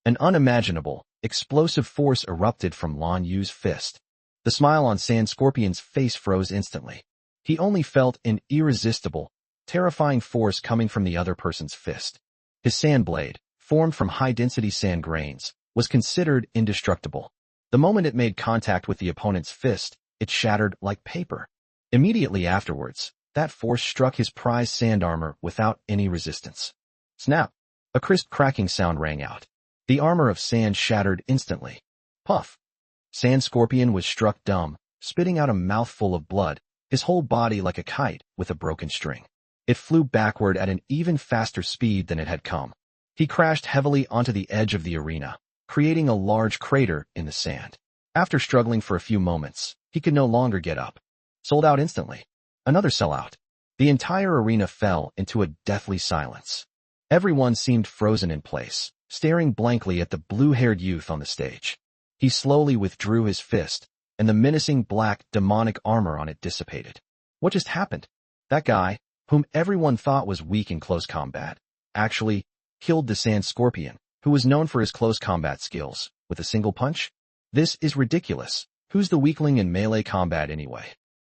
An unimaginable, explosive force erupted from Lan Yu's fist. The smile on Sand Scorpion's face froze instantly. He only felt an irresistible, terrifying force coming from the other person's fist. His sand blade, formed from high-density sand grains, was considered indestructible. The moment it made contact with the opponent's fist, it shattered like paper. Immediately afterwards, that force struck his prized sand armor without any resistance. Snap! A crisp cracking sound rang out. The armor of sand shattered instantly. Puff! Sand Scorpion was struck dumb, spitting out a mouthful of blood, his whole body like a kite with a broken string. It flew backward at an even faster speed than it had come. He crashed heavily onto the edge of the arena, creating a large crater in the sand. After struggling for a few moments, he could no longer get up. Sold out instantly. Another sellout. The entire arena fell into a deathly silence. Everyone seemed frozen in place, staring blankly at the blue-haired youth on the stage. He slowly withdrew his fist, and the menacing black, demonic armor on it dissipated. What just happened? That guy, whom everyone thought was weak in close combat, actually killed the Sand Scorpion, who was known for his close combat skills, with a single punch? This is ridiculous. Who's the weakling in melee combat anyway?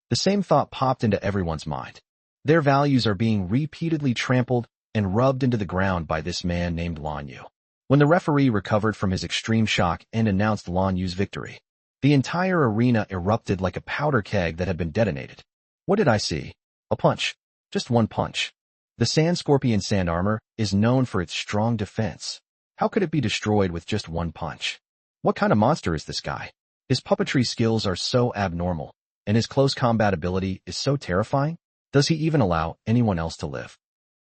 The same thought popped into everyone's mind. Their values are being repeatedly trampled and rubbed into the ground by this man named Lan Yu. When the referee recovered from his extreme shock and announced Lan Yu's victory, the entire arena erupted like a powder keg that had been detonated. What did I see? A punch. Just one punch. The Sand Scorpion sand armor is known for its strong defense. How could it be destroyed with just one punch? What kind of monster is this guy? His puppetry skills are so abnormal, and his close combat ability is so terrifying. Does he even allow anyone else to live?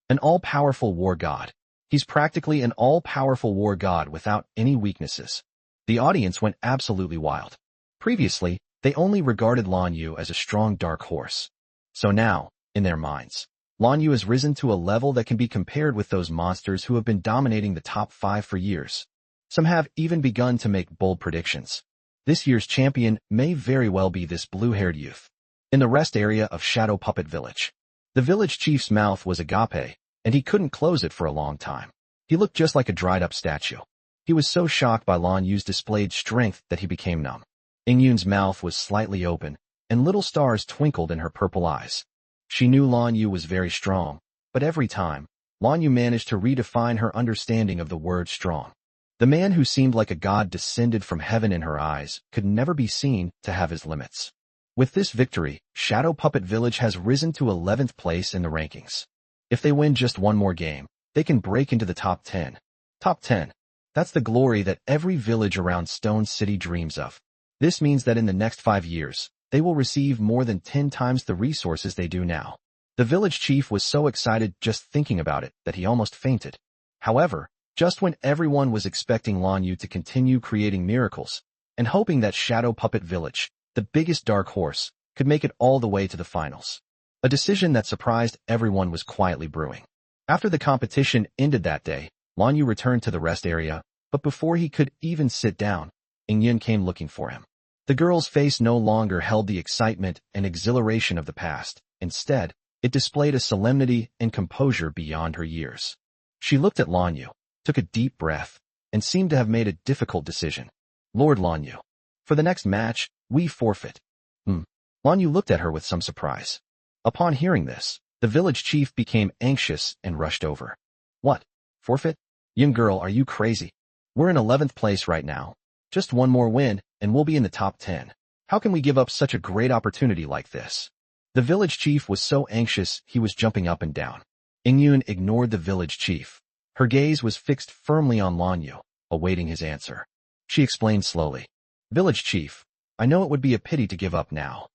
An all-powerful war god. He's practically an all-powerful war god without any weaknesses. The audience went absolutely wild. Previously, they only regarded Lan Yu as a strong dark horse. So now, in their minds, Lan Yu has risen to a level that can be compared with those monsters who have been dominating the top 5 for years. Some have even begun to make bold predictions. This year's champion may very well be this blue-haired youth. In the rest area of Shadow Puppet Village, the village chief's mouth was agape, and he couldn't close it for a long time. He looked just like a dried-up statue. He was so shocked by Lan Yu's displayed strength that he became numb. Yun's mouth was slightly open, and little stars twinkled in her purple eyes. She knew Lan Yu was very strong, but every time, Lan Yu managed to redefine her understanding of the word strong. The man who seemed like a god descended from heaven in her eyes could never be seen to have his limits. With this victory, Shadow Puppet Village has risen to 11th place in the rankings. If they win just one more game, they can break into the top 10. Top 10. That's the glory that every village around Stone City dreams of. This means that in the next 5 years, they will receive more than 10 times the resources they do now. The village chief was so excited just thinking about it that he almost fainted. However, just when everyone was expecting Lan Yu to continue creating miracles, and hoping that Shadow Puppet Village, the biggest dark horse, could make it all the way to the finals, a decision that surprised everyone was quietly brewing. After the competition ended that day, Lan Yu returned to the rest area, but before he could even sit down, Yun came looking for him. The girl's face no longer held the excitement and exhilaration of the past. Instead, it displayed a solemnity and composure beyond her years. She looked at Lan Yu, took a deep breath, and seemed to have made a difficult decision. Lord Lan Yu, for the next match, we forfeit. Lan Yu looked at her with some surprise. Upon hearing this, the village chief became anxious and rushed over. What? Forfeit? Young girl, are you crazy? We're in 11th place right now. Just one more win, and we'll be in the top 10. How can we give up such a great opportunity like this? The village chief was so anxious he was jumping up and down. Yun ignored the village chief. Her gaze was fixed firmly on Lan Yu, awaiting his answer. She explained slowly. Village chief, I know it would be a pity to give up now.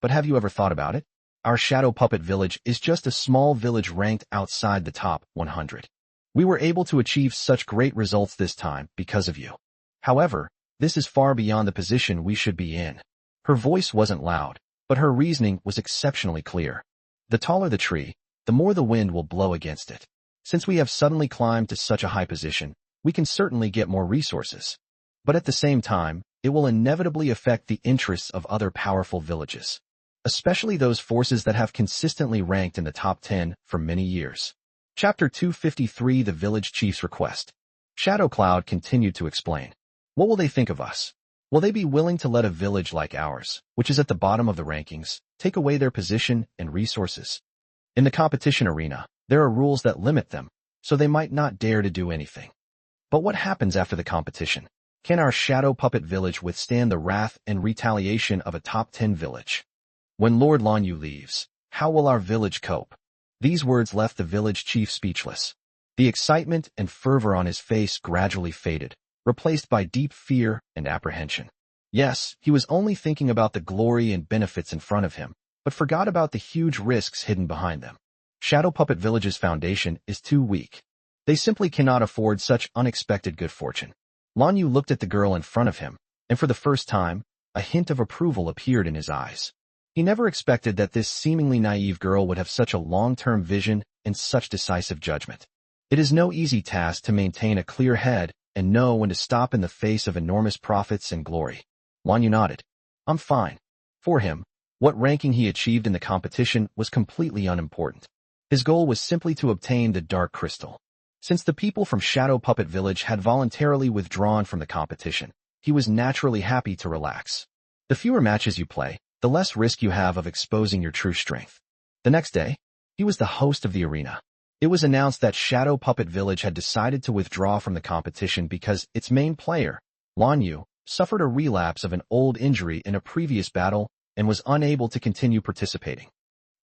But have you ever thought about it? Our Shadow Puppet Village is just a small village ranked outside the top 100. We were able to achieve such great results this time because of you. However, this is far beyond the position we should be in. Her voice wasn't loud, but her reasoning was exceptionally clear. The taller the tree, the more the wind will blow against it. Since we have suddenly climbed to such a high position, we can certainly get more resources. But at the same time, it will inevitably affect the interests of other powerful villages, especially those forces that have consistently ranked in the top 10 for many years. Chapter 253, The Village Chief's Request. Shadow Cloud continued to explain. What will they think of us? Will they be willing to let a village like ours, which is at the bottom of the rankings, take away their position and resources? In the competition arena, there are rules that limit them, so they might not dare to do anything. But what happens after the competition? Can our Shadow Puppet Village withstand the wrath and retaliation of a top 10 village? When Lord Lan Yu leaves, how will our village cope? These words left the village chief speechless. The excitement and fervor on his face gradually faded, replaced by deep fear and apprehension. Yes, he was only thinking about the glory and benefits in front of him, but forgot about the huge risks hidden behind them. Shadow Puppet Village's foundation is too weak. They simply cannot afford such unexpected good fortune. Lan Yu looked at the girl in front of him, and for the first time, a hint of approval appeared in his eyes. He never expected that this seemingly naive girl would have such a long-term vision and such decisive judgment. It is no easy task to maintain a clear head and know when to stop in the face of enormous profits and glory. Lan Yu nodded. I'm fine. For him, what ranking he achieved in the competition was completely unimportant. His goal was simply to obtain the Dark Crystal. Since the people from Shadow Puppet Village had voluntarily withdrawn from the competition, he was naturally happy to relax. The fewer matches you play, the less risk you have of exposing your true strength. The next day, he was the host of the arena. It was announced that Shadow Puppet Village had decided to withdraw from the competition because its main player, Lan Yu, suffered a relapse of an old injury in a previous battle and was unable to continue participating.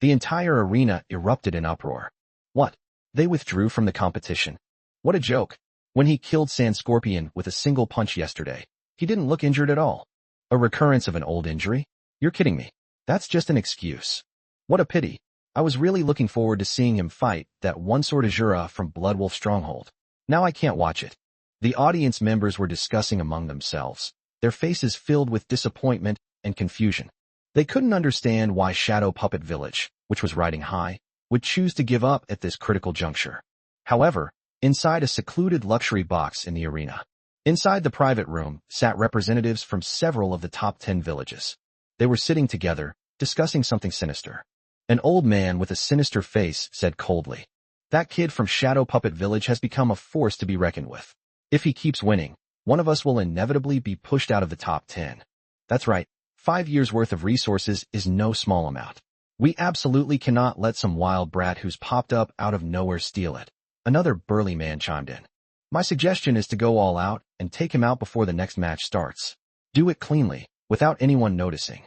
The entire arena erupted in uproar. What? They withdrew from the competition? What a joke. When he killed Sand Scorpion with a single punch yesterday, he didn't look injured at all. A recurrence of an old injury? You're kidding me. That's just an excuse. What a pity. I was really looking forward to seeing him fight that one sword Azura from Bloodwolf Stronghold. Now I can't watch it. The audience members were discussing among themselves, their faces filled with disappointment and confusion. They couldn't understand why Shadow Puppet Village, which was riding high, would choose to give up at this critical juncture. However, inside a secluded luxury box in the arena, inside the private room, sat representatives from several of the top 10 villages. They were sitting together, discussing something sinister. An old man with a sinister face said coldly, "That kid from Shadow Puppet Village has become a force to be reckoned with. If he keeps winning, one of us will inevitably be pushed out of the top 10. That's right, 5 years' worth of resources is no small amount. We absolutely cannot let some wild brat who's popped up out of nowhere steal it." Another burly man chimed in. "My suggestion is to go all out and take him out before the next match starts. Do it cleanly, without anyone noticing."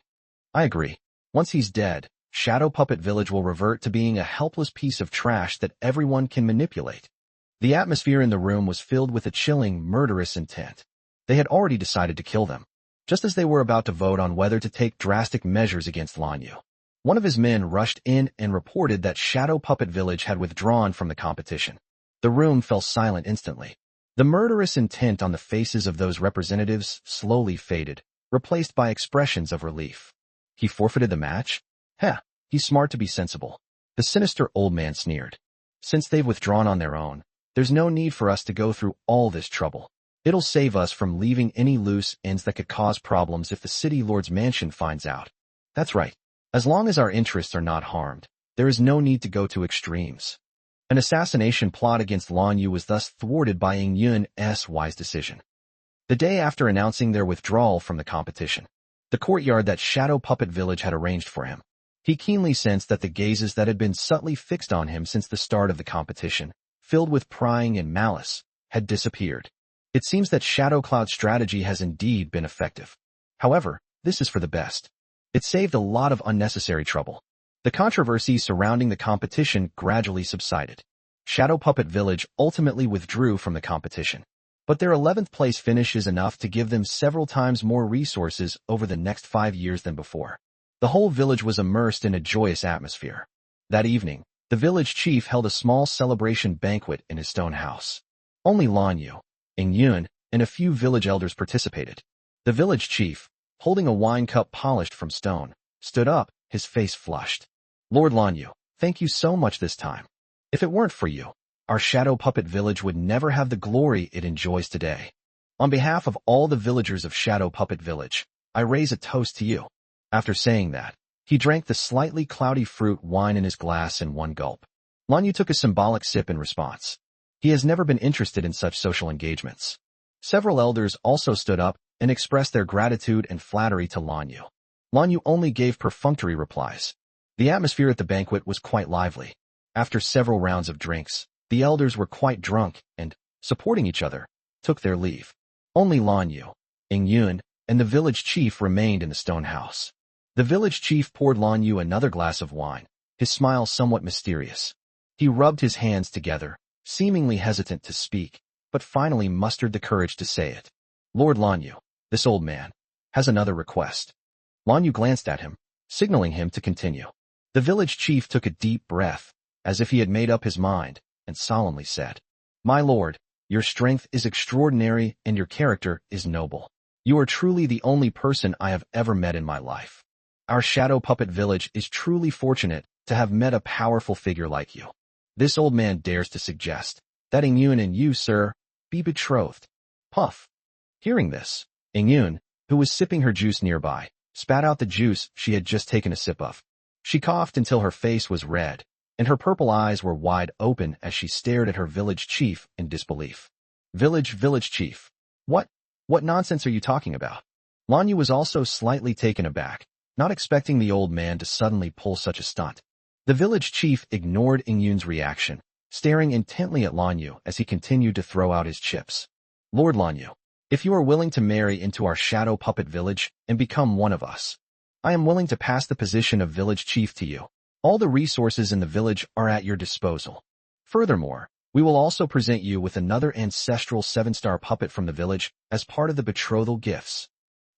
"I agree. Once he's dead, Shadow Puppet Village will revert to being a helpless piece of trash that everyone can manipulate." The atmosphere in the room was filled with a chilling, murderous intent. They had already decided to kill them, just as they were about to vote on whether to take drastic measures against Lanyu. One of his men rushed in and reported that Shadow Puppet Village had withdrawn from the competition. The room fell silent instantly. The murderous intent on the faces of those representatives slowly faded, replaced by expressions of relief. "He forfeited the match? Heh, he's smart to be sensible." The sinister old man sneered. "Since they've withdrawn on their own, there's no need for us to go through all this trouble. It'll save us from leaving any loose ends that could cause problems if the city lord's mansion finds out." "That's right. As long as our interests are not harmed, there is no need to go to extremes." An assassination plot against Lanyu was thus thwarted by Ing Yun's wise decision. The day after announcing their withdrawal from the competition, the courtyard that Shadow Puppet Village had arranged for him, he keenly sensed that the gazes that had been subtly fixed on him since the start of the competition, filled with prying and malice, had disappeared. It seems that Shadow Cloud's strategy has indeed been effective. However, this is for the best. It saved a lot of unnecessary trouble. The controversy surrounding the competition gradually subsided. Shadow Puppet Village ultimately withdrew from the competition, but their 11th place finish is enough to give them several times more resources over the next 5 years than before. The whole village was immersed in a joyous atmosphere. That evening, the village chief held a small celebration banquet in his stone house. Only Lanyu, Ing Yun, and a few village elders participated. The village chief, holding a wine cup polished from stone, stood up, his face flushed. "Lord Lanyu, thank you so much this time. If it weren't for you, our Shadow Puppet Village would never have the glory it enjoys today. On behalf of all the villagers of Shadow Puppet Village, I raise a toast to you." After saying that, he drank the slightly cloudy fruit wine in his glass in one gulp. Lanyu took a symbolic sip in response. He has never been interested in such social engagements. Several elders also stood up and expressed their gratitude and flattery to Lanyu. Lanyu only gave perfunctory replies. The atmosphere at the banquet was quite lively. After several rounds of drinks, the elders were quite drunk and, supporting each other, took their leave. Only Lanyu, Ing Yun, and the village chief remained in the stone house. The village chief poured Lanyu another glass of wine, his smile somewhat mysterious. He rubbed his hands together, seemingly hesitant to speak, but finally mustered the courage to say it. "Lord Lanyu, this old man has another request." Lanyu glanced at him, signaling him to continue. The village chief took a deep breath, as if he had made up his mind, and solemnly said, "My lord, your strength is extraordinary and your character is noble. You are truly the only person I have ever met in my life. Our Shadow Puppet Village is truly fortunate to have met a powerful figure like you. This old man dares to suggest that Ing Yun and you, sir, be betrothed." Puff. Hearing this, Ing Yun, who was sipping her juice nearby, spat out the juice she had just taken a sip of. She coughed until her face was red, and her purple eyes were wide open as she stared at her village chief in disbelief. Village chief. What nonsense are you talking about?" Lanyu was also slightly taken aback, not expecting the old man to suddenly pull such a stunt. The village chief ignored Ing Yun's reaction, staring intently at Lanyu as he continued to throw out his chips. "Lord Lanyu, if you are willing to marry into our Shadow Puppet Village and become one of us, I am willing to pass the position of village chief to you. All the resources in the village are at your disposal. Furthermore, we will also present you with another ancestral 7-star puppet from the village as part of the betrothal gifts.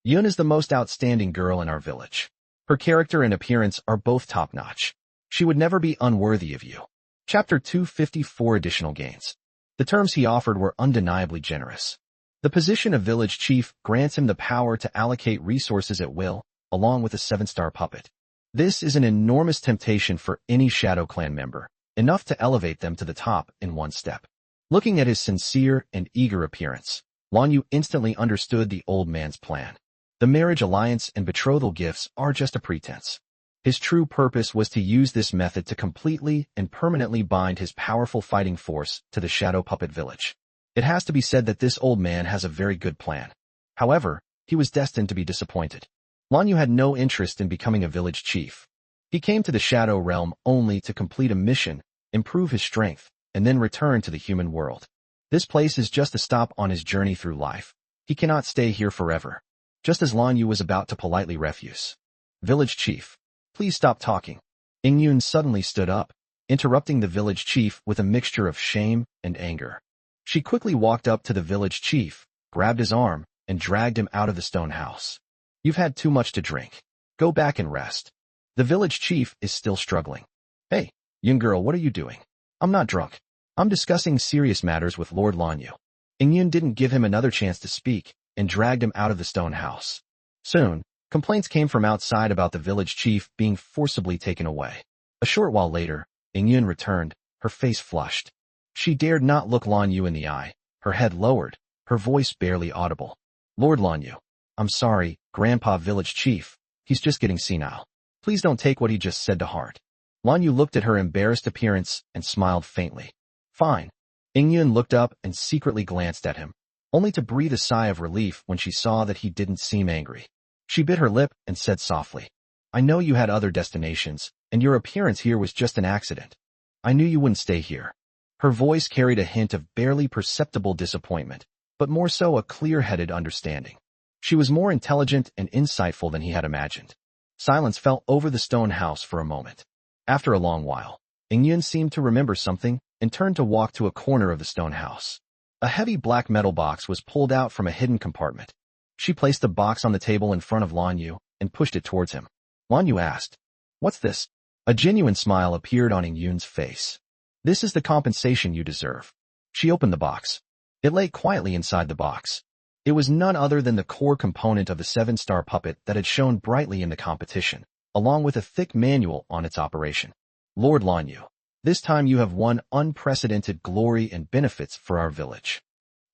Yun is the most outstanding girl in our village. Her character and appearance are both top-notch. She would never be unworthy of you. Chapter 254 Additional Gains. The terms he offered were undeniably generous. The position of village chief grants him the power to allocate resources at will, along with a 7-star puppet. This is an enormous temptation for any Shadow Clan member, enough to elevate them to the top in one step. Looking at his sincere and eager appearance, Lan Yu instantly understood the old man's plan. The marriage alliance and betrothal gifts are just a pretense. His true purpose was to use this method to completely and permanently bind his powerful fighting force to the Shadow Puppet Village. It has to be said that this old man has a very good plan. However, he was destined to be disappointed. Lan Yu had no interest in becoming a village chief. He came to the Shadow Realm only to complete a mission, improve his strength, and then return to the human world. This place is just a stop on his journey through life. He cannot stay here forever. Just as Lan Yu was about to politely refuse. Village chief, please stop talking. Yun suddenly stood up, interrupting the village chief with a mixture of shame and anger. She quickly walked up to the village chief, grabbed his arm, and dragged him out of the stone house. You've had too much to drink. Go back and rest. The village chief is still struggling. Hey, young girl, what are you doing? I'm not drunk. I'm discussing serious matters with Lord Lan Yu. Yun didn't give him another chance to speak and dragged him out of the stone house. Soon, complaints came from outside about the village chief being forcibly taken away. A short while later, Yun returned, her face flushed. She dared not look Lan Yu in the eye, her head lowered, her voice barely audible. Lord Lan Yu, I'm sorry, Grandpa Village Chief. He's just getting senile. Please don't take what he just said to heart. Lan Yu looked at her embarrassed appearance and smiled faintly. Fine. Yun looked up and secretly glanced at him, only to breathe a sigh of relief when she saw that he didn't seem angry. She bit her lip and said softly, I know you had other destinations, and your appearance here was just an accident. I knew you wouldn't stay here. Her voice carried a hint of barely perceptible disappointment, but more so a clear-headed understanding. She was more intelligent and insightful than he had imagined. Silence fell over the stone house for a moment. After a long while, Yun seemed to remember something and turned to walk to a corner of the stone house. A heavy black metal box was pulled out from a hidden compartment. She placed the box on the table in front of Lan Yu and pushed it towards him. Lan Yu asked, What's this? A genuine smile appeared on Yun's face. This is the compensation you deserve. She opened the box. It lay quietly inside the box. It was none other than the core component of the 7-star puppet that had shone brightly in the competition, along with a thick manual on its operation. Lord Lan Yu, this time you have won unprecedented glory and benefits for our village.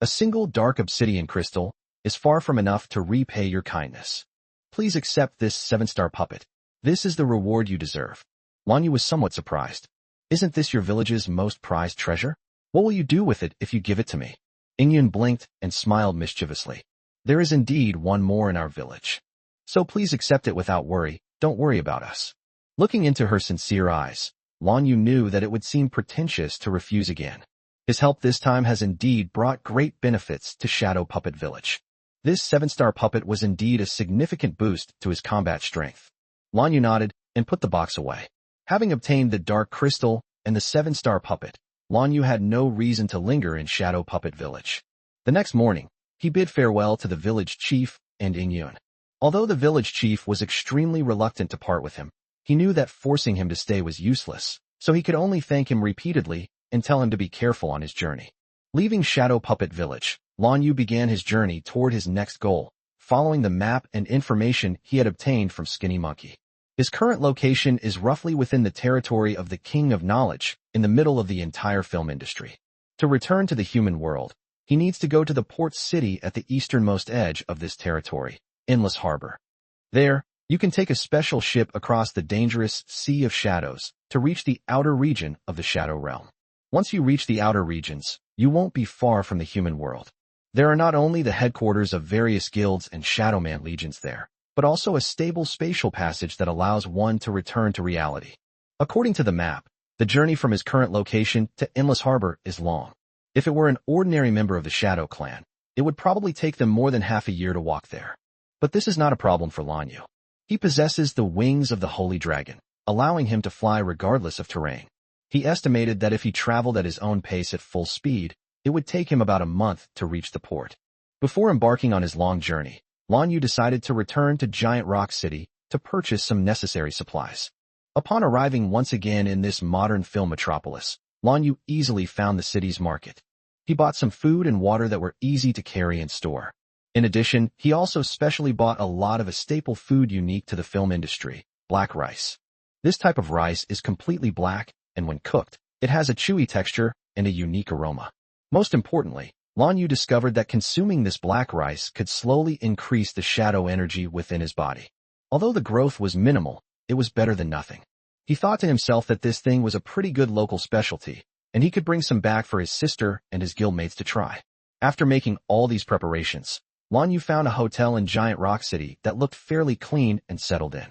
A single dark obsidian crystal is far from enough to repay your kindness. Please accept this 7-star puppet. This is the reward you deserve. Lan Yu was somewhat surprised. Isn't this your village's most prized treasure? What will you do with it if you give it to me? Yun blinked and smiled mischievously. There is indeed one more in our village. So please accept it without worry, don't worry about us. Looking into her sincere eyes, Lan Yu knew that it would seem pretentious to refuse again. His help this time has indeed brought great benefits to Shadow Puppet Village. This 7-star puppet was indeed a significant boost to his combat strength. Lan Yu nodded and put the box away. Having obtained the dark crystal and the 7-star puppet, Lan Yu had no reason to linger in Shadow Puppet Village. The next morning, he bid farewell to the village chief and Yun. Although the village chief was extremely reluctant to part with him, he knew that forcing him to stay was useless, so he could only thank him repeatedly and tell him to be careful on his journey. Leaving Shadow Puppet Village, Lan Yu began his journey toward his next goal, following the map and information he had obtained from Skinny Monkey. His current location is roughly within the territory of the King of Knowledge, in the middle of the entire film industry. To return to the human world, he needs to go to the port city at the easternmost edge of this territory, Endless Harbor. There, you can take a special ship across the dangerous Sea of Shadows to reach the outer region of the Shadow Realm. Once you reach the outer regions, you won't be far from the human world. There are not only the headquarters of various guilds and Shadowman legions there, but also a stable spatial passage that allows one to return to reality. According to the map, the journey from his current location to Endless Harbor is long. If it were an ordinary member of the Shadow Clan, it would probably take them more than half a year to walk there. But this is not a problem for Lan Yu. He possesses the wings of the Holy Dragon, allowing him to fly regardless of terrain. He estimated that if he traveled at his own pace at full speed, it would take him about a month to reach the port. Before embarking on his long journey, Lan Yu decided to return to Giant Rock City to purchase some necessary supplies. Upon arriving once again in this modern film metropolis, Lan Yu easily found the city's market. He bought some food and water that were easy to carry and store. In addition, he also specially bought a lot of a staple food unique to the film industry, black rice. This type of rice is completely black, and when cooked, it has a chewy texture and a unique aroma. Most importantly, Lan Yu discovered that consuming this black rice could slowly increase the shadow energy within his body. Although the growth was minimal, it was better than nothing. He thought to himself that this thing was a pretty good local specialty, and he could bring some back for his sister and his guildmates to try. After making all these preparations, Lan Yu found a hotel in Giant Rock City that looked fairly clean and settled in.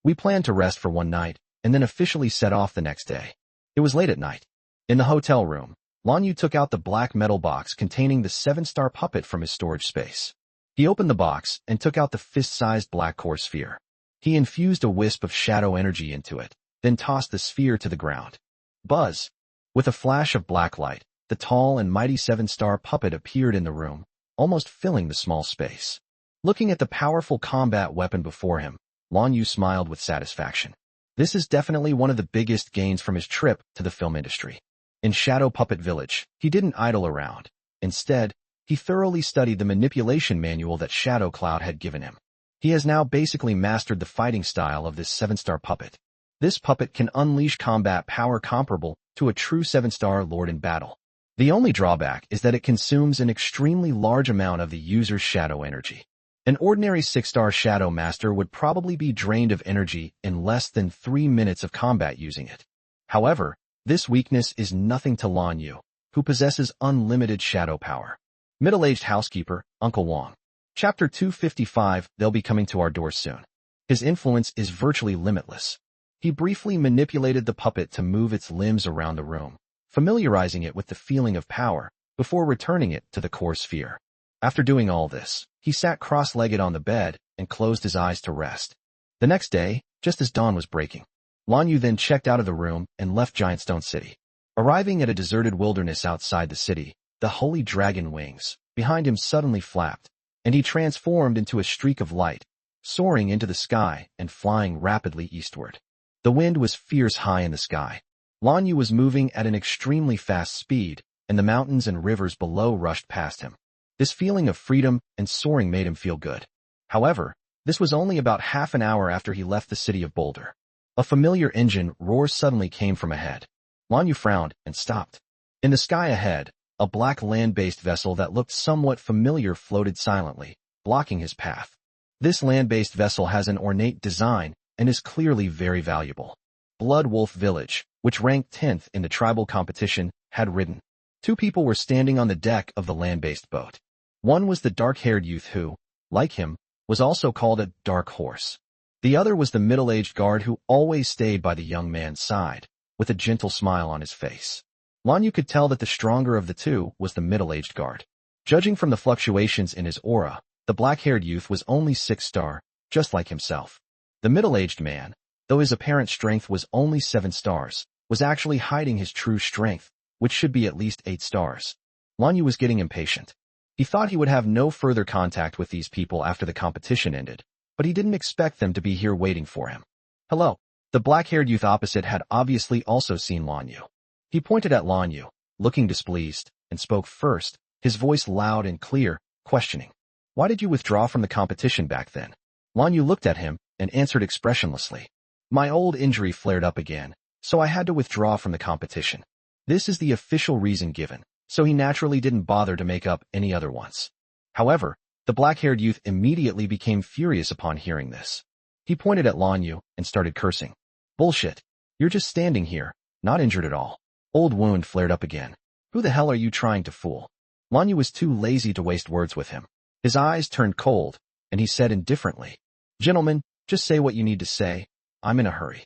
We planned to rest for one night, and then officially set off the next day. It was late at night. In the hotel room, Lan Yu took out the black metal box containing the 7-star puppet from his storage space. He opened the box and took out the fist-sized black core sphere. He infused a wisp of shadow energy into it, then tossed the sphere to the ground. Buzz! With a flash of black light, the tall and mighty 7-star puppet appeared in the room, almost filling the small space. Looking at the powerful combat weapon before him, Lan Yu smiled with satisfaction. This is definitely one of the biggest gains from his trip to the film industry. In Shadow Puppet Village, he didn't idle around. Instead, he thoroughly studied the manipulation manual that Shadow Cloud had given him. He has now basically mastered the fighting style of this 7-star puppet. This puppet can unleash combat power comparable to a true 7-star lord in battle. The only drawback is that it consumes an extremely large amount of the user's shadow energy. An ordinary 6-star Shadow Master would probably be drained of energy in less than 3 minutes of combat using it. However, this weakness is nothing to Lan Yu, who possesses unlimited shadow power. Middle-aged housekeeper, Uncle Wong. Chapter 255, they'll be coming to our doors soon. His influence is virtually limitless. He briefly manipulated the puppet to move its limbs around the room, familiarizing it with the feeling of power, before returning it to the core sphere. After doing all this, he sat cross-legged on the bed and closed his eyes to rest. The next day, just as dawn was breaking, Lan Yu then checked out of the room and left Giant Stone City. Arriving at a deserted wilderness outside the city, the holy dragon wings behind him suddenly flapped, and he transformed into a streak of light, soaring into the sky and flying rapidly eastward. The wind was fierce high in the sky. Lan Yu was moving at an extremely fast speed, and the mountains and rivers below rushed past him. This feeling of freedom and soaring made him feel good. However, this was only about half an hour after he left the city of Boulder. A familiar engine roar suddenly came from ahead. Lan Yu frowned and stopped. In the sky ahead, a black land-based vessel that looked somewhat familiar floated silently, blocking his path. This land-based vessel has an ornate design and is clearly very valuable. Blood Wolf Village, which ranked 10th in the tribal competition, had ridden. 2 people were standing on the deck of the land-based boat. One was the dark-haired youth who, like him, was also called a dark horse. The other was the middle-aged guard who always stayed by the young man's side, with a gentle smile on his face. Lan Yu could tell that the stronger of the two was the middle-aged guard. Judging from the fluctuations in his aura, the black-haired youth was only 6-star, just like himself. The middle-aged man, though his apparent strength was only 7 stars, was actually hiding his true strength, which should be at least 8 stars. Lan Yu was getting impatient. He thought he would have no further contact with these people after the competition ended, but he didn't expect them to be here waiting for him. Hello. The black-haired youth opposite had obviously also seen Lan Yu. He pointed at Lan Yu, looking displeased, and spoke first, his voice loud and clear, questioning. Why did you withdraw from the competition back then? Lan Yu looked at him and answered expressionlessly. My old injury flared up again, so I had to withdraw from the competition. This is the official reason given, so he naturally didn't bother to make up any other ones. However, the black-haired youth immediately became furious upon hearing this. He pointed at Lan Yu and started cursing. Bullshit. You're just standing here, not injured at all. Old wound flared up again. Who the hell are you trying to fool? Lan Yu was too lazy to waste words with him. His eyes turned cold, and he said indifferently, Gentlemen, just say what you need to say. I'm in a hurry.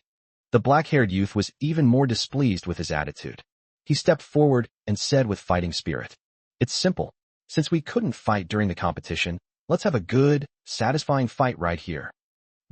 The black-haired youth was even more displeased with his attitude. He stepped forward and said with fighting spirit, It's simple. Since we couldn't fight during the competition, let's have a good, satisfying fight right here.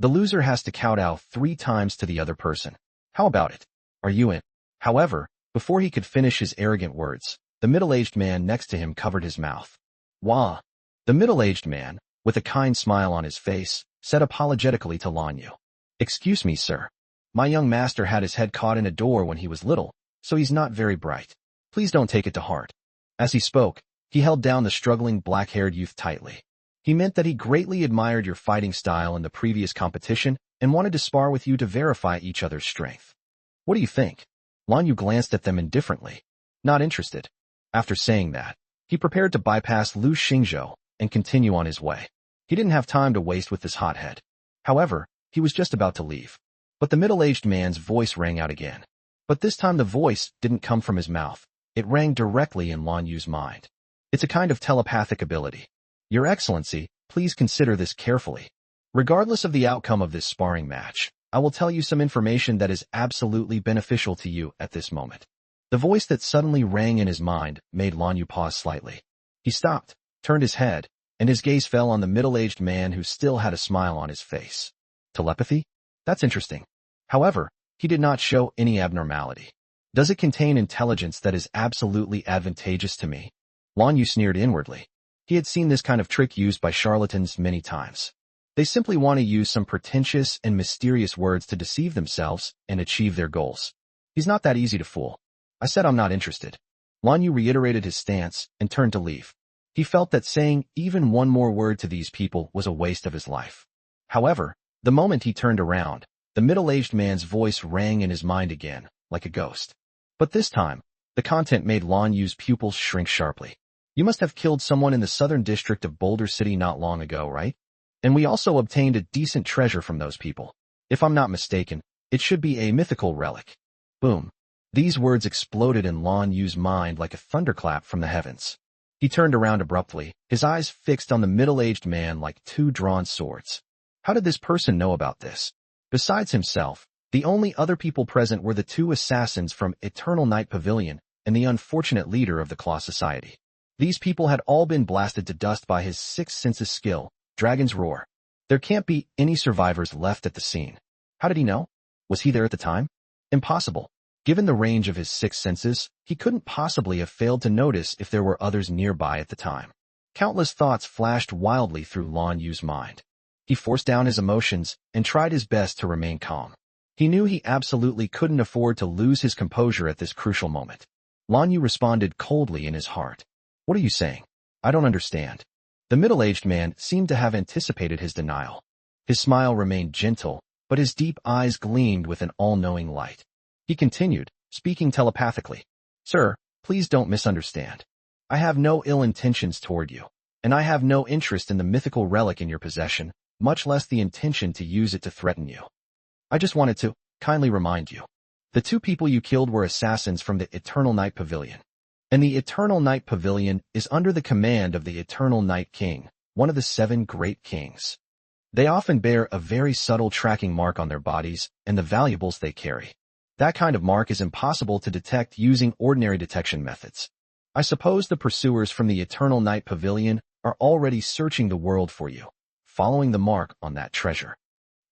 The loser has to kowtow 3 times to the other person. How about it? Are you in? However, before he could finish his arrogant words, the middle-aged man next to him covered his mouth. Wah! The middle-aged man, with a kind smile on his face, said apologetically to Lan Yu. Excuse me, sir. My young master had his head caught in a door when he was little, so he's not very bright. Please don't take it to heart." As he spoke, he held down the struggling black-haired youth tightly. He meant that he greatly admired your fighting style in the previous competition and wanted to spar with you to verify each other's strength. "What do you think?" Lan Yu glanced at them indifferently. Not interested. After saying that, he prepared to bypass Lu Xingzhou and continue on his way. He didn't have time to waste with this hothead. However, he was just about to leave. But the middle-aged man's voice rang out again. But this time the voice didn't come from his mouth. It rang directly in Lan Yu's mind. It's a kind of telepathic ability. "Your Excellency, please consider this carefully. Regardless of the outcome of this sparring match, I will tell you some information that is absolutely beneficial to you at this moment." The voice that suddenly rang in his mind made Lan Yu pause slightly. He stopped, turned his head, and his gaze fell on the middle-aged man who still had a smile on his face. Telepathy? That's interesting. However, he did not show any abnormality. "Does it contain intelligence that is absolutely advantageous to me?" Lan Yu sneered inwardly. He had seen this kind of trick used by charlatans many times. They simply want to use some pretentious and mysterious words to deceive themselves and achieve their goals. He's not that easy to fool. "I said I'm not interested." Lan Yu reiterated his stance and turned to leave. He felt that saying even one more word to these people was a waste of his life. However, the moment he turned around, the middle-aged man's voice rang in his mind again, like a ghost. But this time, the content made Lan Yu's pupils shrink sharply. "You must have killed someone in the southern district of Boulder City not long ago, right? And we also obtained a decent treasure from those people. If I'm not mistaken, it should be a mythical relic." Boom. These words exploded in Lan Yu's mind like a thunderclap from the heavens. He turned around abruptly, his eyes fixed on the middle-aged man like two drawn swords. How did this person know about this? Besides himself, the only other people present were the two assassins from Eternal Night Pavilion and the unfortunate leader of the Claw Society. These people had all been blasted to dust by his sixth senses skill, Dragon's Roar. There can't be any survivors left at the scene. How did he know? Was he there at the time? Impossible. Given the range of his sixth senses, he couldn't possibly have failed to notice if there were others nearby at the time. Countless thoughts flashed wildly through Lan Yu's mind. He forced down his emotions and tried his best to remain calm. He knew he absolutely couldn't afford to lose his composure at this crucial moment. Lan Yu responded coldly in his heart. "What are you saying? I don't understand." The middle-aged man seemed to have anticipated his denial. His smile remained gentle, but his deep eyes gleamed with an all-knowing light. He continued, speaking telepathically. "Sir, please don't misunderstand. I have no ill intentions toward you, and I have no interest in the mythical relic in your possession, much less the intention to use it to threaten you. I just wanted to kindly remind you. The two people you killed were assassins from the Eternal Night Pavilion. And the Eternal Night Pavilion is under the command of the Eternal Night King, one of the 7 great kings. They often bear a very subtle tracking mark on their bodies and the valuables they carry. That kind of mark is impossible to detect using ordinary detection methods. I suppose the pursuers from the Eternal Night Pavilion are already searching the world for you, following the mark on that treasure.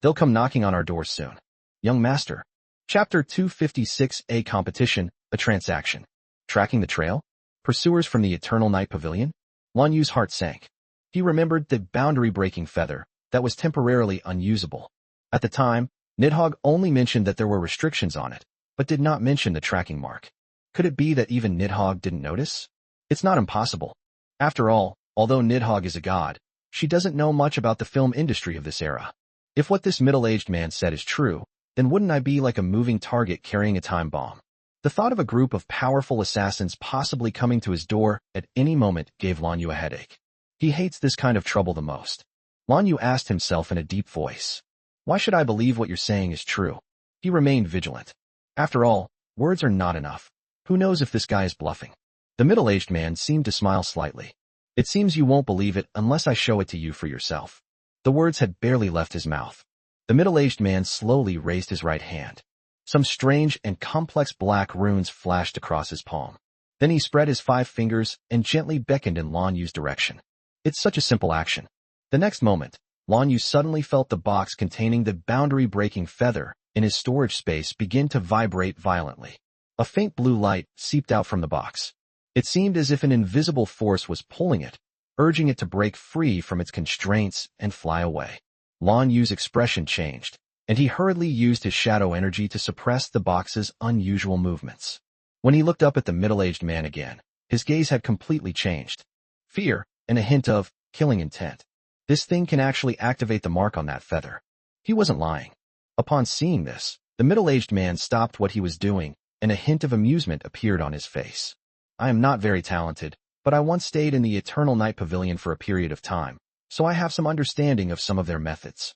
They'll come knocking on our doors soon. Young Master. Chapter 256, A Competition, a Transaction. Tracking the trail? Pursuers from the Eternal Night Pavilion? Lan Yu's heart sank. He remembered the boundary-breaking feather that was temporarily unusable. At the time, Nidhogg only mentioned that there were restrictions on it, but did not mention the tracking mark. Could it be that even Nidhogg didn't notice? It's not impossible. After all, although Nidhogg is a god, she doesn't know much about the film industry of this era. If what this middle-aged man said is true, then wouldn't I be like a moving target carrying a time bomb? The thought of a group of powerful assassins possibly coming to his door at any moment gave Lan Yu a headache. He hates this kind of trouble the most. Lan Yu asked himself in a deep voice, "Why should I believe what you're saying is true?" He remained vigilant. After all, words are not enough. Who knows if this guy is bluffing? The middle-aged man seemed to smile slightly. "It seems you won't believe it unless I show it to you for yourself." The words had barely left his mouth. The middle-aged man slowly raised his right hand. Some strange and complex black runes flashed across his palm. Then he spread his 5 fingers and gently beckoned in Lan Yu's direction. It's such a simple action. The next moment, Lan Yu suddenly felt the box containing the boundary-breaking feather in his storage space begin to vibrate violently. A faint blue light seeped out from the box. It seemed as if an invisible force was pulling it, urging it to break free from its constraints and fly away. Lan Yu's expression changed. and he hurriedly used his shadow energy to suppress the box's unusual movements. When he looked up at the middle-aged man again, his gaze had completely changed. Fear, and a hint of killing intent. This thing can actually activate the mark on that feather. He wasn't lying. Upon seeing this, the middle-aged man stopped what he was doing, and a hint of amusement appeared on his face. I am not very talented, but I once stayed in the Eternal Night Pavilion for a period of time, so I have some understanding of some of their methods.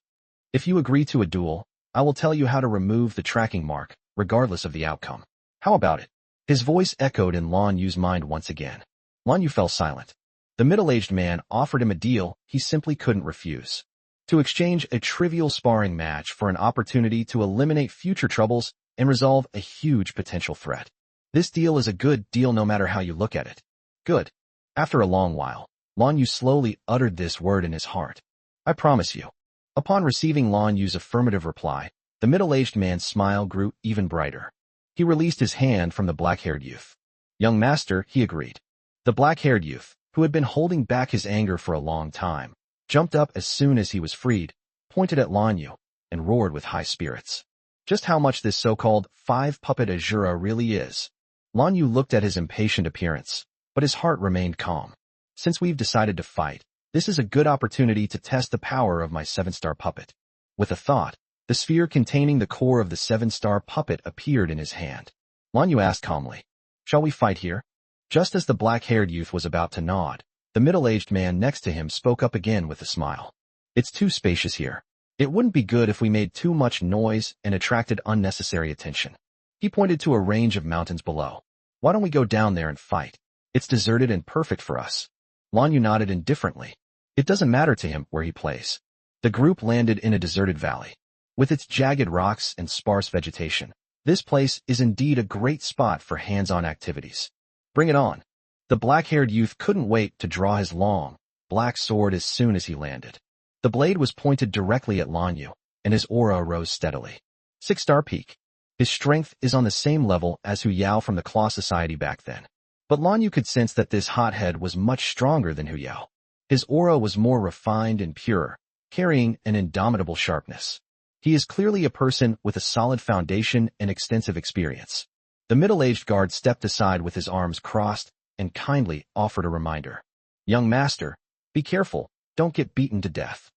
If you agree to a duel, I will tell you how to remove the tracking mark, regardless of the outcome. How about it? His voice echoed in Lan Yu's mind once again. Lan Yu fell silent. The middle-aged man offered him a deal he simply couldn't refuse. To exchange a trivial sparring match for an opportunity to eliminate future troubles and resolve a huge potential threat. This deal is a good deal no matter how you look at it. Good. After a long while, Lan Yu slowly uttered this word in his heart. I promise you. Upon receiving Lan Yu's affirmative reply, the middle-aged man's smile grew even brighter. He released his hand from the black-haired youth. Young master, he agreed. The black-haired youth, who had been holding back his anger for a long time, jumped up as soon as he was freed, pointed at Lan Yu, and roared with high spirits. Just how much this so-called five-puppet Azura really is. Lan Yu looked at his impatient appearance, but his heart remained calm. Since we've decided to fight, this is a good opportunity to test the power of my seven-star puppet. With a thought, the sphere containing the core of the seven-star puppet appeared in his hand. Lan Yu asked calmly, "Shall we fight here?" Just as the black-haired youth was about to nod, the middle-aged man next to him spoke up again with a smile. It's too spacious here. It wouldn't be good if we made too much noise and attracted unnecessary attention. He pointed to a range of mountains below. Why don't we go down there and fight? It's deserted and perfect for us. Lan Yu nodded indifferently. It doesn't matter to him where he plays. The group landed in a deserted valley. With its jagged rocks and sparse vegetation, this place is indeed a great spot for hands-on activities. Bring it on. The black-haired youth couldn't wait to draw his long, black sword as soon as he landed. The blade was pointed directly at Lan Yu, and his aura rose steadily. 6-star peak. His strength is on the same level as Hu Yao from the Claw Society back then. But Lan Yu could sense that this hothead was much stronger than Hu Yao. His aura was more refined and pure, carrying an indomitable sharpness. He is clearly a person with a solid foundation and extensive experience. The middle-aged guard stepped aside with his arms crossed and kindly offered a reminder. Young master, be careful, don't get beaten to death.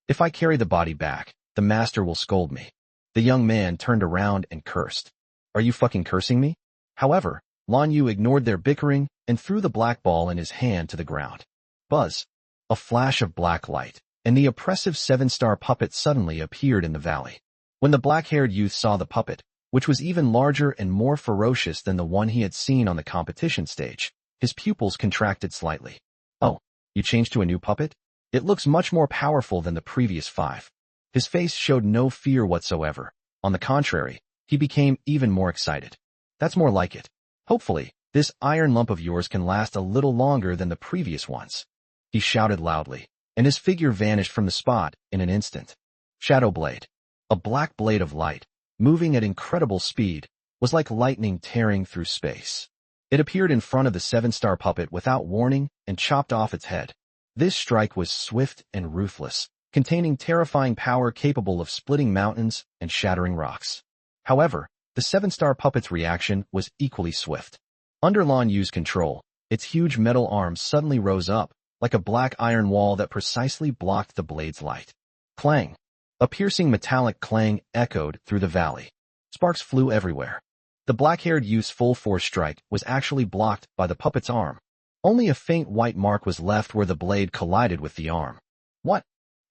If I carry the body back, the master will scold me. The young man turned around and cursed. Are you fucking cursing me? However, Lan Yu ignored their bickering and threw the black ball in his hand to the ground. Buzz. A flash of black light, and the oppressive 7-star puppet suddenly appeared in the valley. When the black-haired youth saw the puppet, which was even larger and more ferocious than the one he had seen on the competition stage, his pupils contracted slightly. Oh, you changed to a new puppet? It looks much more powerful than the previous 5. His face showed no fear whatsoever. On the contrary, he became even more excited. That's more like it. Hopefully, this iron lump of yours can last a little longer than the previous ones. He shouted loudly, and his figure vanished from the spot in an instant. Shadow Blade. A black blade of light, moving at incredible speed, was like lightning tearing through space. It appeared in front of the 7-star puppet without warning and chopped off its head. This strike was swift and ruthless, containing terrifying power capable of splitting mountains and shattering rocks. However, the 7-star puppet's reaction was equally swift. Under Lan Yu's control, its huge metal arms suddenly rose up, like a black iron wall that precisely blocked the blade's light. Clang! A piercing metallic clang echoed through the valley. Sparks flew everywhere. The black-haired youth's full-force strike was actually blocked by the puppet's arm. Only a faint white mark was left where the blade collided with the arm. What?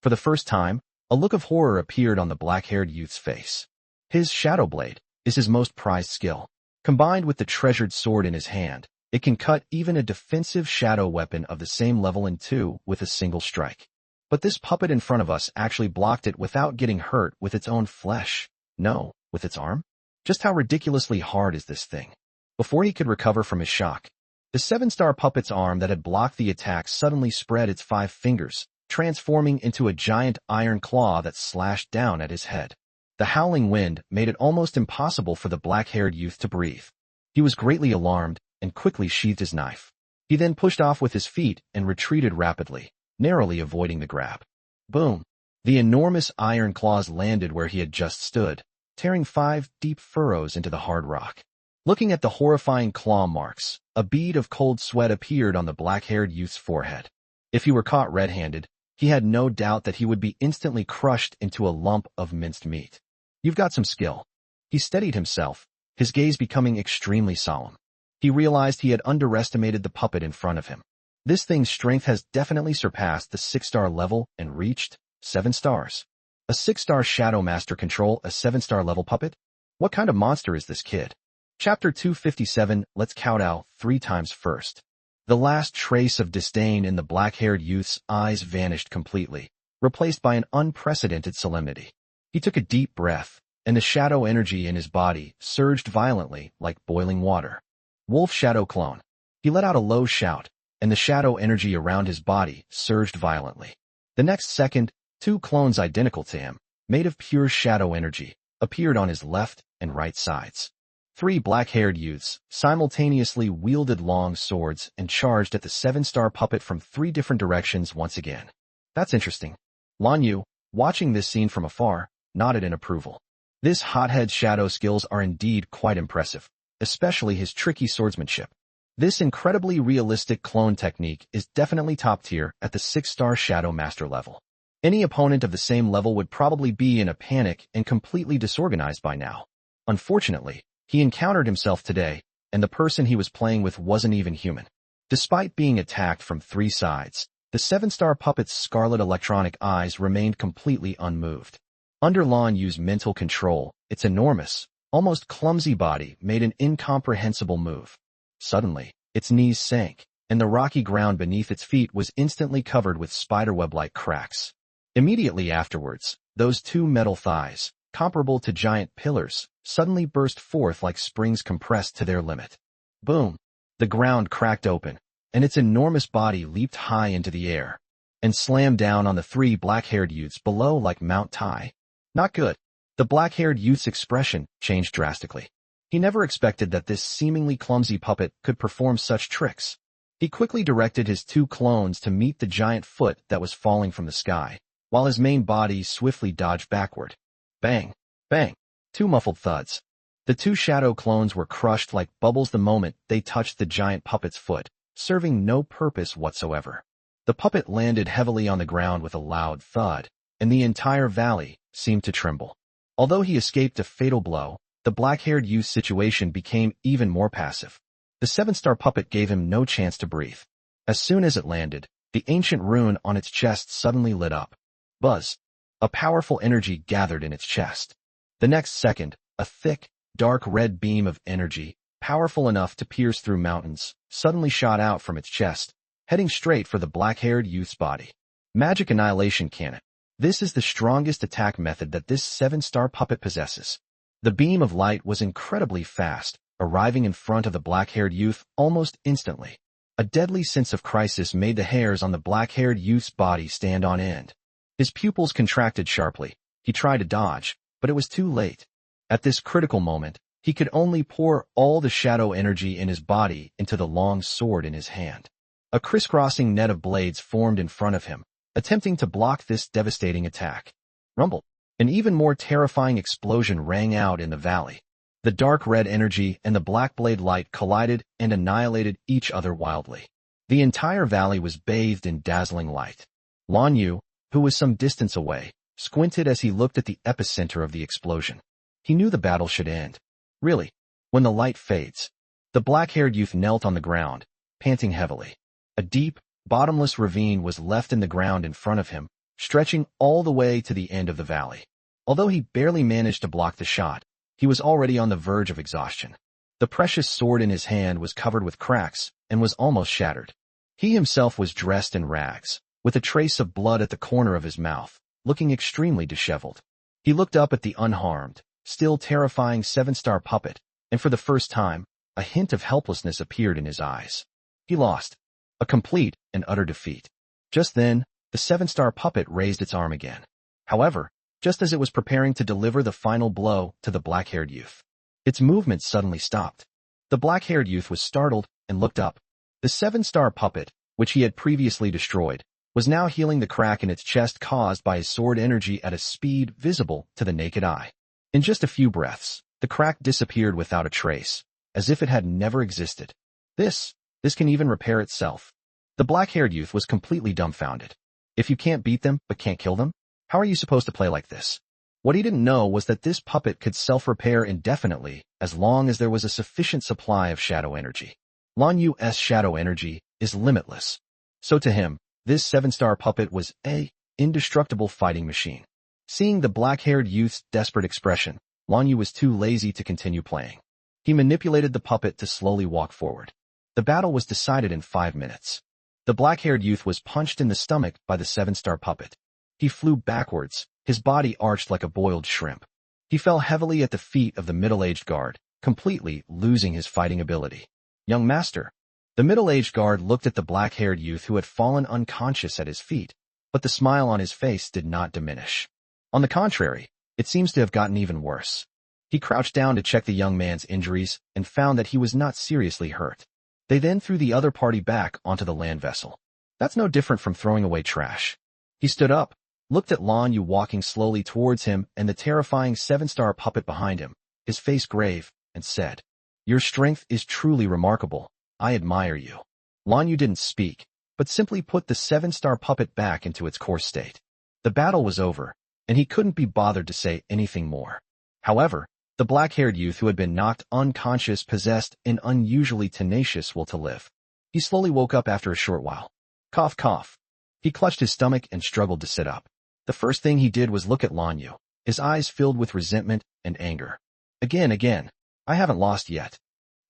For the first time, a look of horror appeared on the black-haired youth's face. His Shadow Blade is his most prized skill. Combined with the treasured sword in his hand, it can cut even a defensive shadow weapon of the same level in two with a single strike. But this puppet in front of us actually blocked it without getting hurt with its own flesh. No, with its arm? Just how ridiculously hard is this thing? Before he could recover from his shock, the 7-star puppet's arm that had blocked the attack suddenly spread its 5 fingers, transforming into a giant iron claw that slashed down at his head. The howling wind made it almost impossible for the black-haired youth to breathe. He was greatly alarmed and quickly sheathed his knife. He then pushed off with his feet and retreated rapidly, narrowly avoiding the grab. Boom! The enormous iron claws landed where he had just stood, tearing 5 deep furrows into the hard rock. Looking at the horrifying claw marks, a bead of cold sweat appeared on the black-haired youth's forehead. If he were caught red-handed, he had no doubt that he would be instantly crushed into a lump of minced meat. "You've got some skill." He steadied himself, his gaze becoming extremely solemn. He realized he had underestimated the puppet in front of him. This thing's strength has definitely surpassed the 6-star level and reached 7 stars. A 6-star Shadow Master control a 7-star level puppet? What kind of monster is this kid? Chapter 257, let's kowtow 3 times first. The last trace of disdain in the black-haired youth's eyes vanished completely, replaced by an unprecedented solemnity. He took a deep breath, and the shadow energy in his body surged violently like boiling water. Wolf Shadow Clone. He let out a low shout, and the shadow energy around his body surged violently. The next second, 2 clones identical to him, made of pure shadow energy, appeared on his left and right sides. 3 black-haired youths simultaneously wielded long swords and charged at the 7-star puppet from 3 different directions once again. That's interesting. Lan Yu, watching this scene from afar, nodded in approval. This hothead's shadow skills are indeed quite impressive, especially his tricky swordsmanship. This incredibly realistic clone technique is definitely top tier at the 6-star Shadow Master level. Any opponent of the same level would probably be in a panic and completely disorganized by now. Unfortunately, he encountered himself today, and the person he was playing with wasn't even human. Despite being attacked from 3 sides, the 7-star puppet's scarlet electronic eyes remained completely unmoved. Under Lan Yu's mental control, its enormous, almost clumsy body made an incomprehensible move. Suddenly, its knees sank, and the rocky ground beneath its feet was instantly covered with spiderweb-like cracks. Immediately afterwards, those 2 metal thighs, comparable to giant pillars, suddenly burst forth like springs compressed to their limit. Boom! The ground cracked open, and its enormous body leaped high into the air, and slammed down on the 3 black-haired youths below like Mount Tai. Not good. The black-haired youth's expression changed drastically. He never expected that this seemingly clumsy puppet could perform such tricks. He quickly directed his 2 clones to meet the giant foot that was falling from the sky, while his main body swiftly dodged backward. Bang! Bang! 2 muffled thuds. The 2 shadow clones were crushed like bubbles the moment they touched the giant puppet's foot, serving no purpose whatsoever. The puppet landed heavily on the ground with a loud thud, and the entire valley seemed to tremble. Although he escaped a fatal blow, the black-haired youth's situation became even more passive. The 7-star puppet gave him no chance to breathe. As soon as it landed, the ancient rune on its chest suddenly lit up. Buzz! A powerful energy gathered in its chest. The next second, a thick, dark red beam of energy, powerful enough to pierce through mountains, suddenly shot out from its chest, heading straight for the black-haired youth's body. Magic Annihilation Cannon. This is the strongest attack method that this 7-star puppet possesses. The beam of light was incredibly fast, arriving in front of the black-haired youth almost instantly. A deadly sense of crisis made the hairs on the black-haired youth's body stand on end. His pupils contracted sharply. He tried to dodge, but it was too late. At this critical moment, he could only pour all the shadow energy in his body into the long sword in his hand. A crisscrossing net of blades formed in front of him, attempting to block this devastating attack. Rumble! An even more terrifying explosion rang out in the valley. The dark red energy and the black blade light collided and annihilated each other wildly. The entire valley was bathed in dazzling light. Lan Yu, who was some distance away, squinted as he looked at the epicenter of the explosion. He knew the battle should end. Really, when the light fades, the black-haired youth knelt on the ground, panting heavily. A deep, bottomless ravine was left in the ground in front of him, stretching all the way to the end of the valley. Although he barely managed to block the shot, he was already on the verge of exhaustion. The precious sword in his hand was covered with cracks and was almost shattered. He himself was dressed in rags, with a trace of blood at the corner of his mouth, looking extremely disheveled. He looked up at the unharmed, still terrifying 7-star puppet, and for the first time, a hint of helplessness appeared in his eyes. He lost. A complete and utter defeat. Just then, the 7-star puppet raised its arm again. However, just as it was preparing to deliver the final blow to the black-haired youth, its movement suddenly stopped. The black-haired youth was startled and looked up. The 7-star puppet, which he had previously destroyed, was now healing the crack in its chest caused by his sword energy at a speed visible to the naked eye. In just a few breaths, the crack disappeared without a trace, as if it had never existed. This can even repair itself. The black-haired youth was completely dumbfounded. If you can't beat them but can't kill them, how are you supposed to play like this? What he didn't know was that this puppet could self-repair indefinitely as long as there was a sufficient supply of shadow energy. Lan Yu's shadow energy is limitless. So to him, this 7-star puppet was a indestructible fighting machine. Seeing the black-haired youth's desperate expression, Lan Yu was too lazy to continue playing. He manipulated the puppet to slowly walk forward. The battle was decided in 5 minutes. The black-haired youth was punched in the stomach by the 7-star puppet. He flew backwards, his body arched like a boiled shrimp. He fell heavily at the feet of the middle-aged guard, completely losing his fighting ability. Young master. The middle-aged guard looked at the black-haired youth who had fallen unconscious at his feet, but the smile on his face did not diminish. On the contrary, it seems to have gotten even worse. He crouched down to check the young man's injuries and found that he was not seriously hurt. They then threw the other party back onto the land vessel. That's no different from throwing away trash. He stood up, looked at Lan Yu walking slowly towards him and the terrifying 7-star puppet behind him, his face grave, and said, "Your strength is truly remarkable. I admire you." Lan Yu didn't speak, but simply put the 7-star puppet back into its core state. The battle was over, and he couldn't be bothered to say anything more. However, the black-haired youth who had been knocked unconscious possessed an unusually tenacious will to live. He slowly woke up after a short while. Cough, cough. He clutched his stomach and struggled to sit up. The first thing he did was look at Lan Yu, his eyes filled with resentment and anger. Again, I haven't lost yet.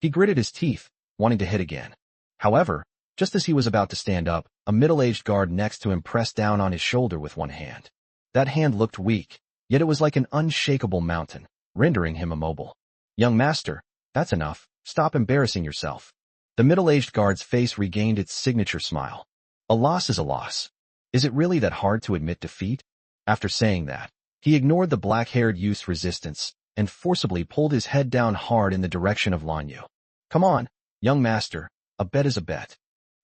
He gritted his teeth, wanting to hit again. However, just as he was about to stand up, a middle-aged guard next to him pressed down on his shoulder with one hand. That hand looked weak, yet it was like an unshakable mountain, rendering him immobile. "Young master, that's enough. Stop embarrassing yourself." The middle-aged guard's face regained its signature smile. A loss is a loss. Is it really that hard to admit defeat? After saying that, he ignored the black-haired youth's resistance and forcibly pulled his head down hard in the direction of Lan Yu. "Come on, young master, a bet is a bet.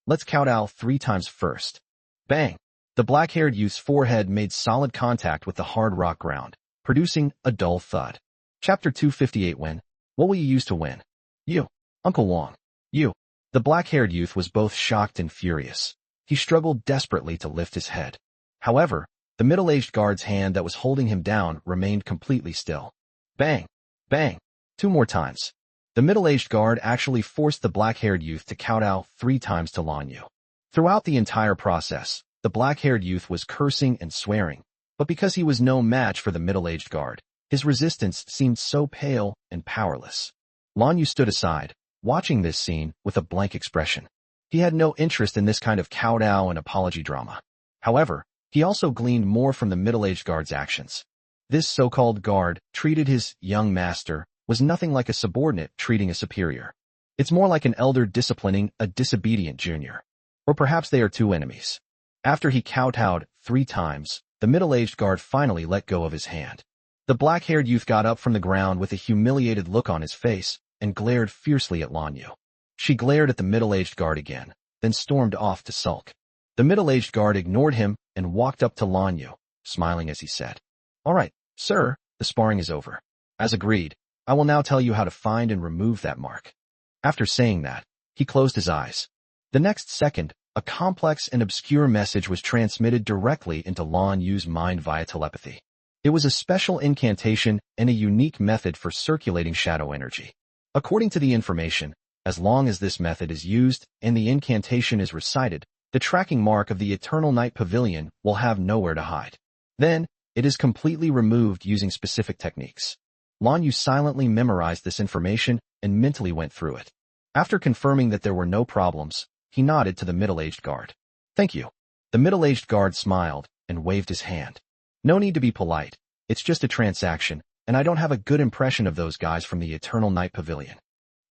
Let's kowtow 3 times first." Bang! The black-haired youth's forehead made solid contact with the hard rock ground, producing a dull thud. Chapter 258 Win. What will you use to win? You. Uncle Wong. You. The black-haired youth was both shocked and furious. He struggled desperately to lift his head. However, the middle-aged guard's hand that was holding him down remained completely still. Bang! Bang! 2 more times. The middle-aged guard actually forced the black-haired youth to kowtow 3 times to Lan Yu. Throughout the entire process, the black-haired youth was cursing and swearing, but because he was no match for the middle-aged guard, his resistance seemed so pale and powerless. Lan Yu stood aside, watching this scene with a blank expression. He had no interest in this kind of kowtow and apology drama. However, he also gleaned more from the middle-aged guard's actions. This so-called guard treated his young master was nothing like a subordinate treating a superior. It's more like an elder disciplining a disobedient junior. Or perhaps they are 2 enemies. After he kowtowed 3 times, the middle-aged guard finally let go of his hand. The black-haired youth got up from the ground with a humiliated look on his face and glared fiercely at Lan Yu. She glared at the middle-aged guard again, then stormed off to sulk. The middle-aged guard ignored him and walked up to Lan Yu, smiling as he said, "All right, sir, the sparring is over. As agreed, I will now tell you how to find and remove that mark." After saying that, he closed his eyes. The next second, a complex and obscure message was transmitted directly into Lan Yu's mind via telepathy. It was a special incantation and a unique method for circulating shadow energy. According to the information, as long as this method is used and the incantation is recited, the tracking mark of the Eternal Night Pavilion will have nowhere to hide. Then, it is completely removed using specific techniques. Lan Yu silently memorized this information and mentally went through it. After confirming that there were no problems, he nodded to the middle-aged guard. "Thank you." The middle-aged guard smiled and waved his hand. "No need to be polite. It's just a transaction, and I don't have a good impression of those guys from the Eternal Night Pavilion."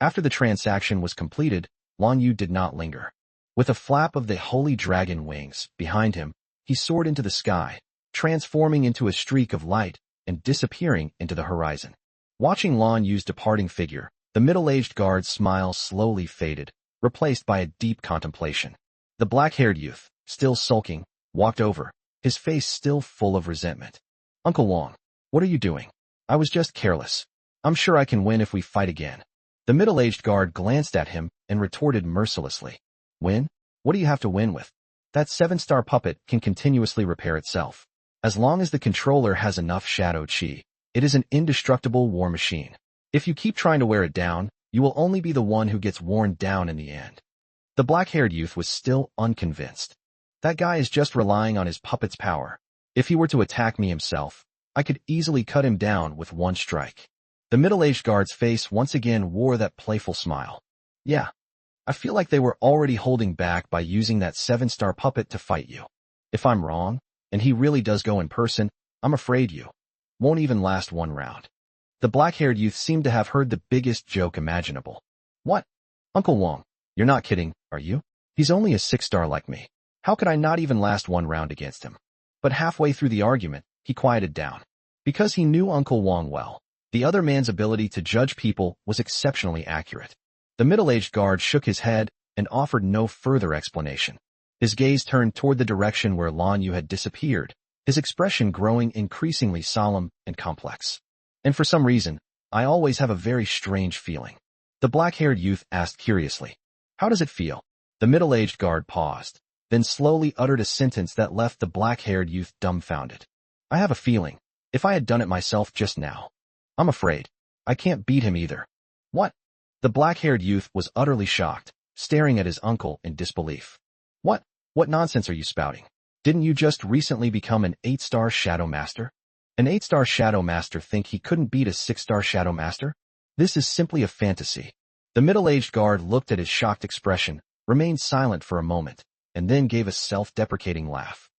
After the transaction was completed, Lan Yu did not linger. With a flap of the holy dragon wings behind him, he soared into the sky, transforming into a streak of light and disappearing into the horizon. Watching Lan Yu's departing figure, the middle-aged guard's smile slowly faded, replaced by a deep contemplation. The black-haired youth, still sulking, walked over, his face still full of resentment. Uncle Wong, what are you doing? I was just careless. I'm sure I can win if we fight again. The middle-aged guard glanced at him and retorted mercilessly. Win? What do you have to win with? That 7-star puppet can continuously repair itself. As long as the controller has enough shadow chi, it is an indestructible war machine. If you keep trying to wear it down, you will only be the one who gets worn down in the end. The black-haired youth was still unconvinced. That guy is just relying on his puppet's power. If he were to attack me himself, I could easily cut him down with one strike. The middle-aged guard's face once again wore that playful smile. Yeah, I feel like they were already holding back by using that 7-star puppet to fight you. If I'm wrong, and he really does go in person, I'm afraid you won't even last one round. The black-haired youth seemed to have heard the biggest joke imaginable. What? Uncle Wong, you're not kidding, are you? He's only a 6-star like me. How could I not even last one round against him? But halfway through the argument, he quieted down. Because he knew Uncle Wong well, the other man's ability to judge people was exceptionally accurate. The middle-aged guard shook his head and offered no further explanation. His gaze turned toward the direction where Lan Yu had disappeared, his expression growing increasingly solemn and complex. And for some reason, I always have a very strange feeling. The black-haired youth asked curiously. How does it feel? The middle-aged guard paused, then slowly uttered a sentence that left the black-haired youth dumbfounded. I have a feeling, if I had done it myself just now. I'm afraid I can't beat him either. What? The black-haired youth was utterly shocked, staring at his uncle in disbelief. What nonsense are you spouting? Didn't you just recently become an 8-star Shadow Master? An 8-star Shadow Master think he couldn't beat a 6-star Shadow Master? This is simply a fantasy. The middle-aged guard looked at his shocked expression, remained silent for a moment, and then gave a self-deprecating laugh.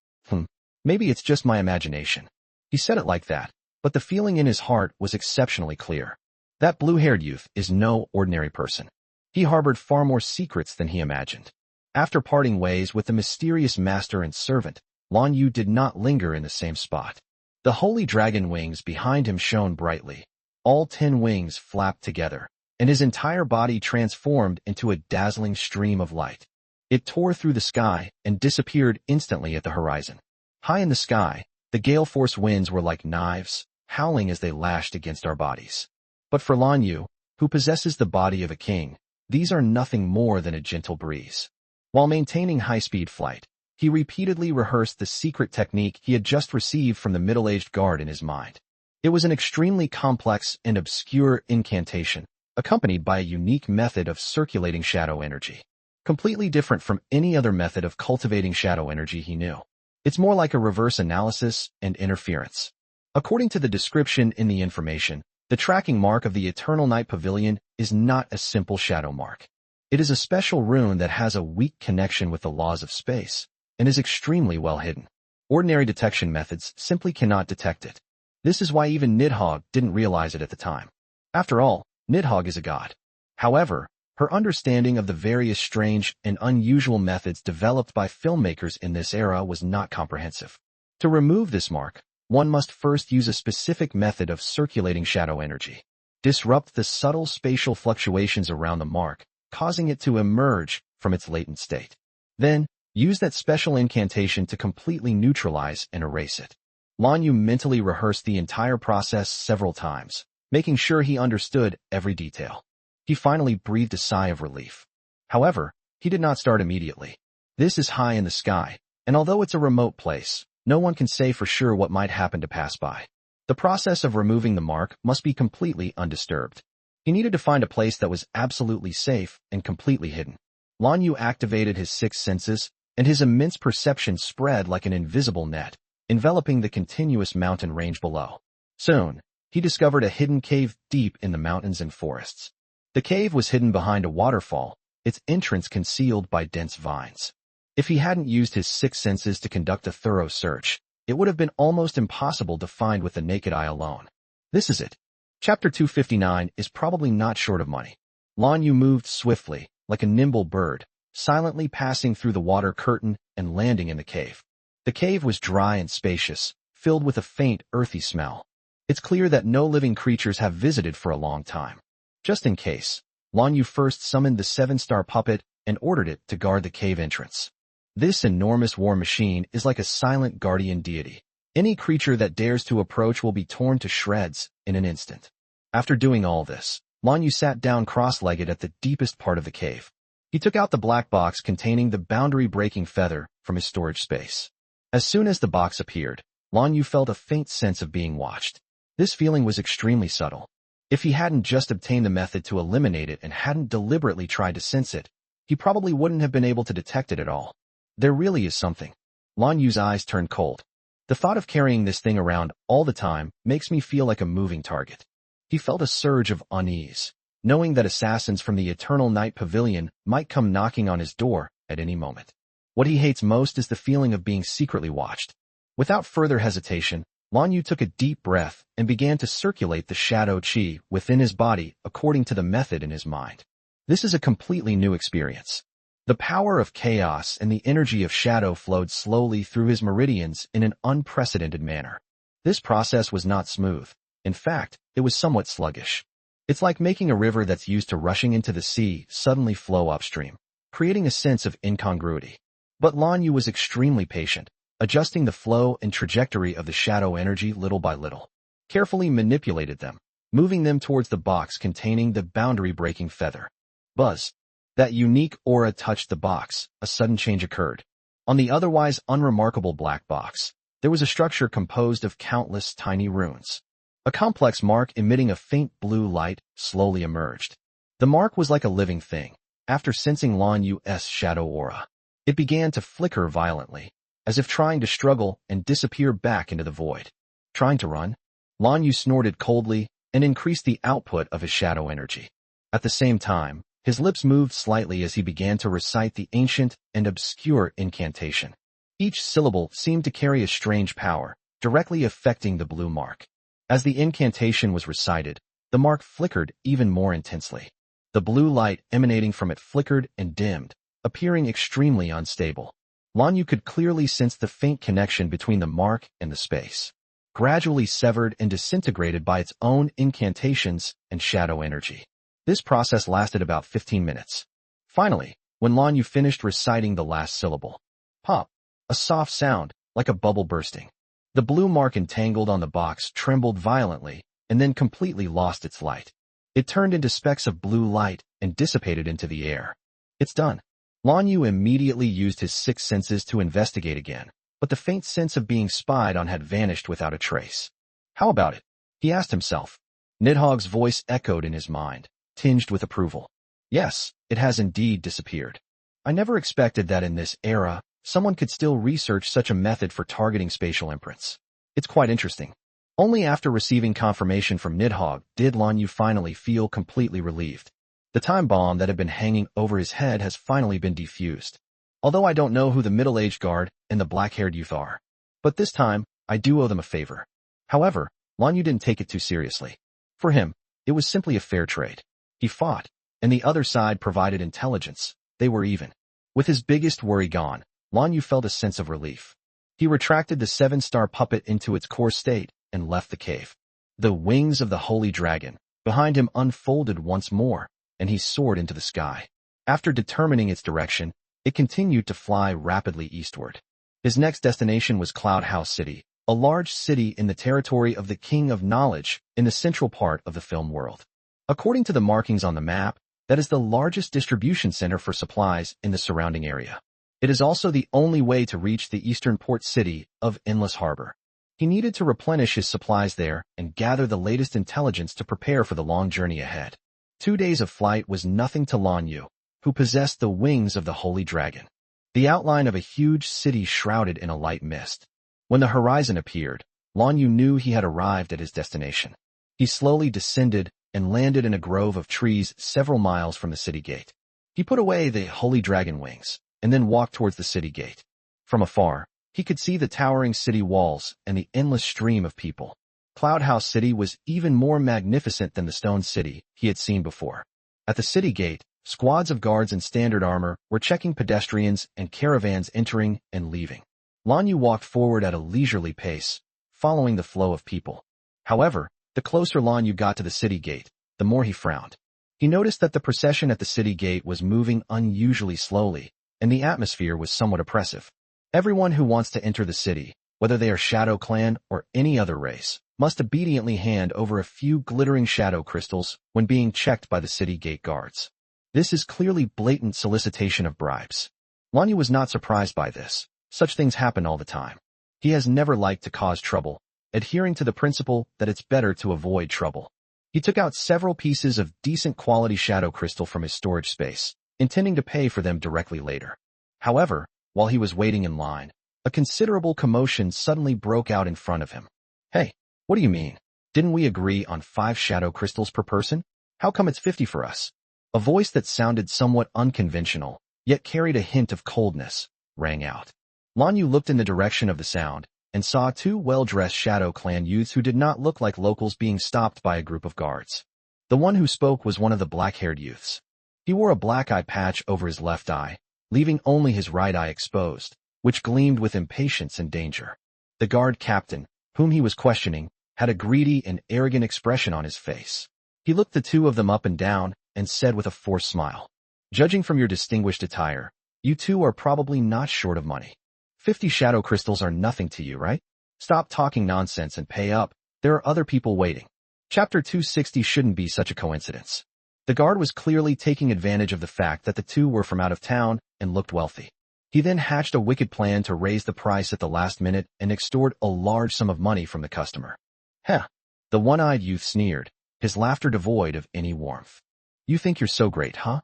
Maybe it's just my imagination. He said it like that, but the feeling in his heart was exceptionally clear. That blue-haired youth is no ordinary person. He harbored far more secrets than he imagined. After parting ways with the mysterious master and servant, Lan Yu did not linger in the same spot. The holy dragon wings behind him shone brightly. All 10 wings flapped together, and his entire body transformed into a dazzling stream of light. It tore through the sky and disappeared instantly at the horizon. High in the sky, the gale force winds were like knives, howling as they lashed against our bodies. But for Lan Yu, who possesses the body of a king, these are nothing more than a gentle breeze. While maintaining high-speed flight, he repeatedly rehearsed the secret technique he had just received from the middle-aged guard in his mind. It was an extremely complex and obscure incantation, accompanied by a unique method of circulating shadow energy, completely different from any other method of cultivating shadow energy he knew. It's more like a reverse analysis and interference. According to the description in the information, the tracking mark of the Eternal Night Pavilion is not a simple shadow mark. It is a special rune that has a weak connection with the laws of space, and is extremely well hidden. Ordinary detection methods simply cannot detect it. This is why even Nidhogg didn't realize it at the time. After all, Nidhogg is a god. However, her understanding of the various strange and unusual methods developed by filmmakers in this era was not comprehensive. To remove this mark, one must first use a specific method of circulating shadow energy. Disrupt the subtle spatial fluctuations around the mark, causing it to emerge from its latent state. Then, use that special incantation to completely neutralize and erase it. Lan Yu mentally rehearsed the entire process several times, making sure he understood every detail. He finally breathed a sigh of relief. However, he did not start immediately. This is high in the sky, and although it's a remote place, no one can say for sure what might happen to pass by. The process of removing the mark must be completely undisturbed. He needed to find a place that was absolutely safe and completely hidden. Lan Yu activated his 6 senses, and his immense perception spread like an invisible net, enveloping the continuous mountain range below. Soon, he discovered a hidden cave deep in the mountains and forests. The cave was hidden behind a waterfall, its entrance concealed by dense vines. If he hadn't used his 6 senses to conduct a thorough search, it would have been almost impossible to find with the naked eye alone. This is it. Chapter 259 is probably not short of money. Lan Yu moved swiftly, like a nimble bird, silently passing through the water curtain and landing in the cave. The cave was dry and spacious, filled with a faint, earthy smell. It's clear that no living creatures have visited for a long time. Just in case, Lan Yu first summoned the 7-star puppet and ordered it to guard the cave entrance. This enormous war machine is like a silent guardian deity. Any creature that dares to approach will be torn to shreds in an instant. After doing all this, Lan Yu sat down cross-legged at the deepest part of the cave. He took out the black box containing the boundary-breaking feather from his storage space. As soon as the box appeared, Lan Yu felt a faint sense of being watched. This feeling was extremely subtle. If he hadn't just obtained the method to eliminate it and hadn't deliberately tried to sense it, he probably wouldn't have been able to detect it at all. There really is something. Lan Yu's eyes turned cold. The thought of carrying this thing around all the time makes me feel like a moving target. He felt a surge of unease, knowing that assassins from the Eternal Night Pavilion might come knocking on his door at any moment. What he hates most is the feeling of being secretly watched. Without further hesitation, Lan Yu took a deep breath and began to circulate the shadow qi within his body according to the method in his mind. This is a completely new experience. The power of chaos and the energy of shadow flowed slowly through his meridians in an unprecedented manner. This process was not smooth. In fact, it was somewhat sluggish. It's like making a river that's used to rushing into the sea suddenly flow upstream, creating a sense of incongruity. But Lan Yu was extremely patient, adjusting the flow and trajectory of the shadow energy little by little. Carefully manipulated them, moving them towards the box containing the boundary-breaking feather. Buzz. That unique aura touched the box. A sudden change occurred. On the otherwise unremarkable black box, there was a structure composed of countless tiny runes. A complex mark emitting a faint blue light slowly emerged. The mark was like a living thing. After sensing Lan Yu's shadow aura, it began to flicker violently, as if trying to struggle and disappear back into the void. Trying to run? Lan Yu snorted coldly and increased the output of his shadow energy. At the same time, his lips moved slightly as he began to recite the ancient and obscure incantation. Each syllable seemed to carry a strange power, directly affecting the blue mark. As the incantation was recited, the mark flickered even more intensely. The blue light emanating from it flickered and dimmed, appearing extremely unstable. Lan Yu could clearly sense the faint connection between the mark and the space, gradually severed and disintegrated by its own incantations and shadow energy. This process lasted about 15 minutes. Finally, when Lan Yu finished reciting the last syllable, pop, a soft sound, like a bubble bursting. The blue mark entangled on the box trembled violently and then completely lost its light. It turned into specks of blue light and dissipated into the air. It's done. Lan Yu immediately used his six senses to investigate again, but the faint sense of being spied on had vanished without a trace. How about it? He asked himself. Nidhogg's voice echoed in his mind, tinged with approval. Yes, it has indeed disappeared. I never expected that in this era, someone could still research such a method for targeting spatial imprints. It's quite interesting. Only after receiving confirmation from Nidhogg did Lan Yu finally feel completely relieved. The time bomb that had been hanging over his head has finally been defused. Although I don't know who the middle-aged guard and the black-haired youth are. But this time, I do owe them a favor. However, Lan Yu didn't take it too seriously. For him, it was simply a fair trade. He fought, and the other side provided intelligence. They were even. With his biggest worry gone, Lan Yu felt a sense of relief. He retracted the seven-star puppet into its core state and left the cave. The wings of the holy dragon behind him unfolded once more, and he soared into the sky. After determining its direction, it continued to fly rapidly eastward. His next destination was Cloud House City, a large city in the territory of the King of Knowledge in the central part of the film world. According to the markings on the map, that is the largest distribution center for supplies in the surrounding area. It is also the only way to reach the eastern port city of Endless Harbor. He needed to replenish his supplies there and gather the latest intelligence to prepare for the long journey ahead. 2 days of flight was nothing to Lan Yu, who possessed the wings of the holy dragon. The outline of a huge city shrouded in a light mist. When the horizon appeared, Lan Yu knew he had arrived at his destination. He slowly descended and landed in a grove of trees several miles from the city gate. He put away the holy dragon wings, and then walked towards the city gate. From afar, he could see the towering city walls and the endless stream of people. Cloud House City was even more magnificent than the stone city he had seen before. At the city gate, squads of guards in standard armor were checking pedestrians and caravans entering and leaving. Lan Yu walked forward at a leisurely pace, following the flow of people. However, the closer Lan Yu got to the city gate, the more he frowned. He noticed that the procession at the city gate was moving unusually slowly, and the atmosphere was somewhat oppressive. Everyone who wants to enter the city, whether they are Shadow Clan or any other race, must obediently hand over a few glittering shadow crystals when being checked by the city gate guards. This is clearly blatant solicitation of bribes. Lanyu was not surprised by this. Such things happen all the time. He has never liked to cause trouble, adhering to the principle that it's better to avoid trouble. He took out several pieces of decent quality shadow crystal from his storage space, intending to pay for them directly later. However, while he was waiting in line, a considerable commotion suddenly broke out in front of him. Hey, what do you mean? Didn't we agree on 5 shadow crystals per person? How come it's 50 for us? A voice that sounded somewhat unconventional, yet carried a hint of coldness, rang out. Lanyu looked in the direction of the sound, and saw 2 well-dressed Shadow Clan youths who did not look like locals being stopped by a group of guards. The one who spoke was one of the black-haired youths. He wore a black eye patch over his left eye, leaving only his right eye exposed, which gleamed with impatience and danger. The guard captain, whom he was questioning, had a greedy and arrogant expression on his face. He looked the 2 of them up and down, and said with a forced smile, "Judging from your distinguished attire, you 2 are probably not short of money. 50 shadow crystals are nothing to you, right? Stop talking nonsense and pay up. There are other people waiting." Chapter 260 shouldn't be such a coincidence. The guard was clearly taking advantage of the fact that the 2 were from out of town and looked wealthy. He then hatched a wicked plan to raise the price at the last minute and extort a large sum of money from the customer. Heh! The one-eyed youth sneered, his laughter devoid of any warmth. "You think you're so great, huh?"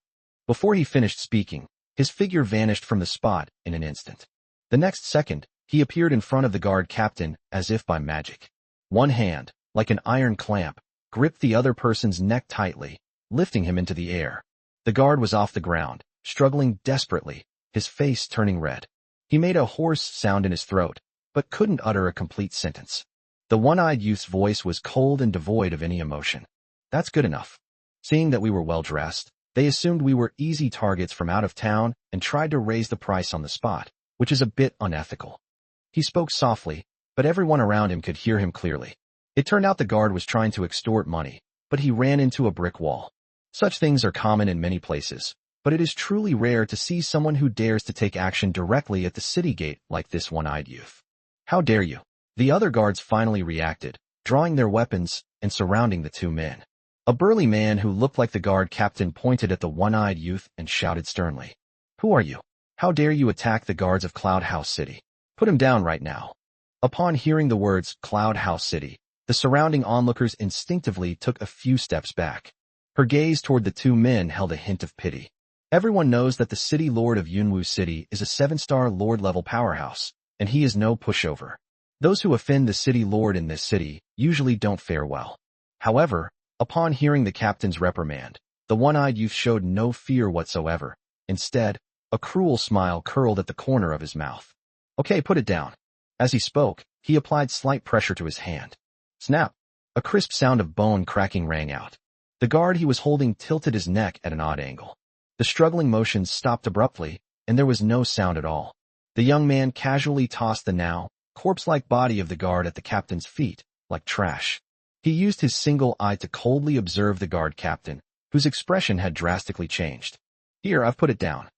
Before he finished speaking, his figure vanished from the spot in an instant. The next second, he appeared in front of the guard captain as if by magic. One hand, like an iron clamp, gripped the other person's neck tightly, lifting him into the air. The guard was off the ground, struggling desperately, his face turning red. He made a hoarse sound in his throat, but couldn't utter a complete sentence. The one-eyed youth's voice was cold and devoid of any emotion. "That's good enough." Seeing that we were well-dressed, they assumed we were easy targets from out of town and tried to raise the price on the spot, which is a bit unethical. He spoke softly, but everyone around him could hear him clearly. It turned out the guard was trying to extort money, but he ran into a brick wall. Such things are common in many places, but it is truly rare to see someone who dares to take action directly at the city gate like this one-eyed youth. "How dare you?" The other guards finally reacted, drawing their weapons and surrounding the 2 men. A burly man who looked like the guard captain pointed at the one-eyed youth and shouted sternly, "Who are you? How dare you attack the guards of Cloud House City? Put him down right now." Upon hearing the words Cloud House City, the surrounding onlookers instinctively took a few steps back. Her gaze toward the 2 men held a hint of pity. Everyone knows that the city lord of Yunwu City is a 7-star lord-level powerhouse, and he is no pushover. Those who offend the city lord in this city usually don't fare well. However, upon hearing the captain's reprimand, the one-eyed youth showed no fear whatsoever. Instead, a cruel smile curled at the corner of his mouth. "Okay, put it down." As he spoke, he applied slight pressure to his hand. Snap! A crisp sound of bone cracking rang out. The guard he was holding tilted his neck at an odd angle. The struggling motions stopped abruptly, and there was no sound at all. The young man casually tossed the now corpse-like body of the guard at the captain's feet, like trash. He used his single eye to coldly observe the guard captain, whose expression had drastically changed. "Here, I've put it down."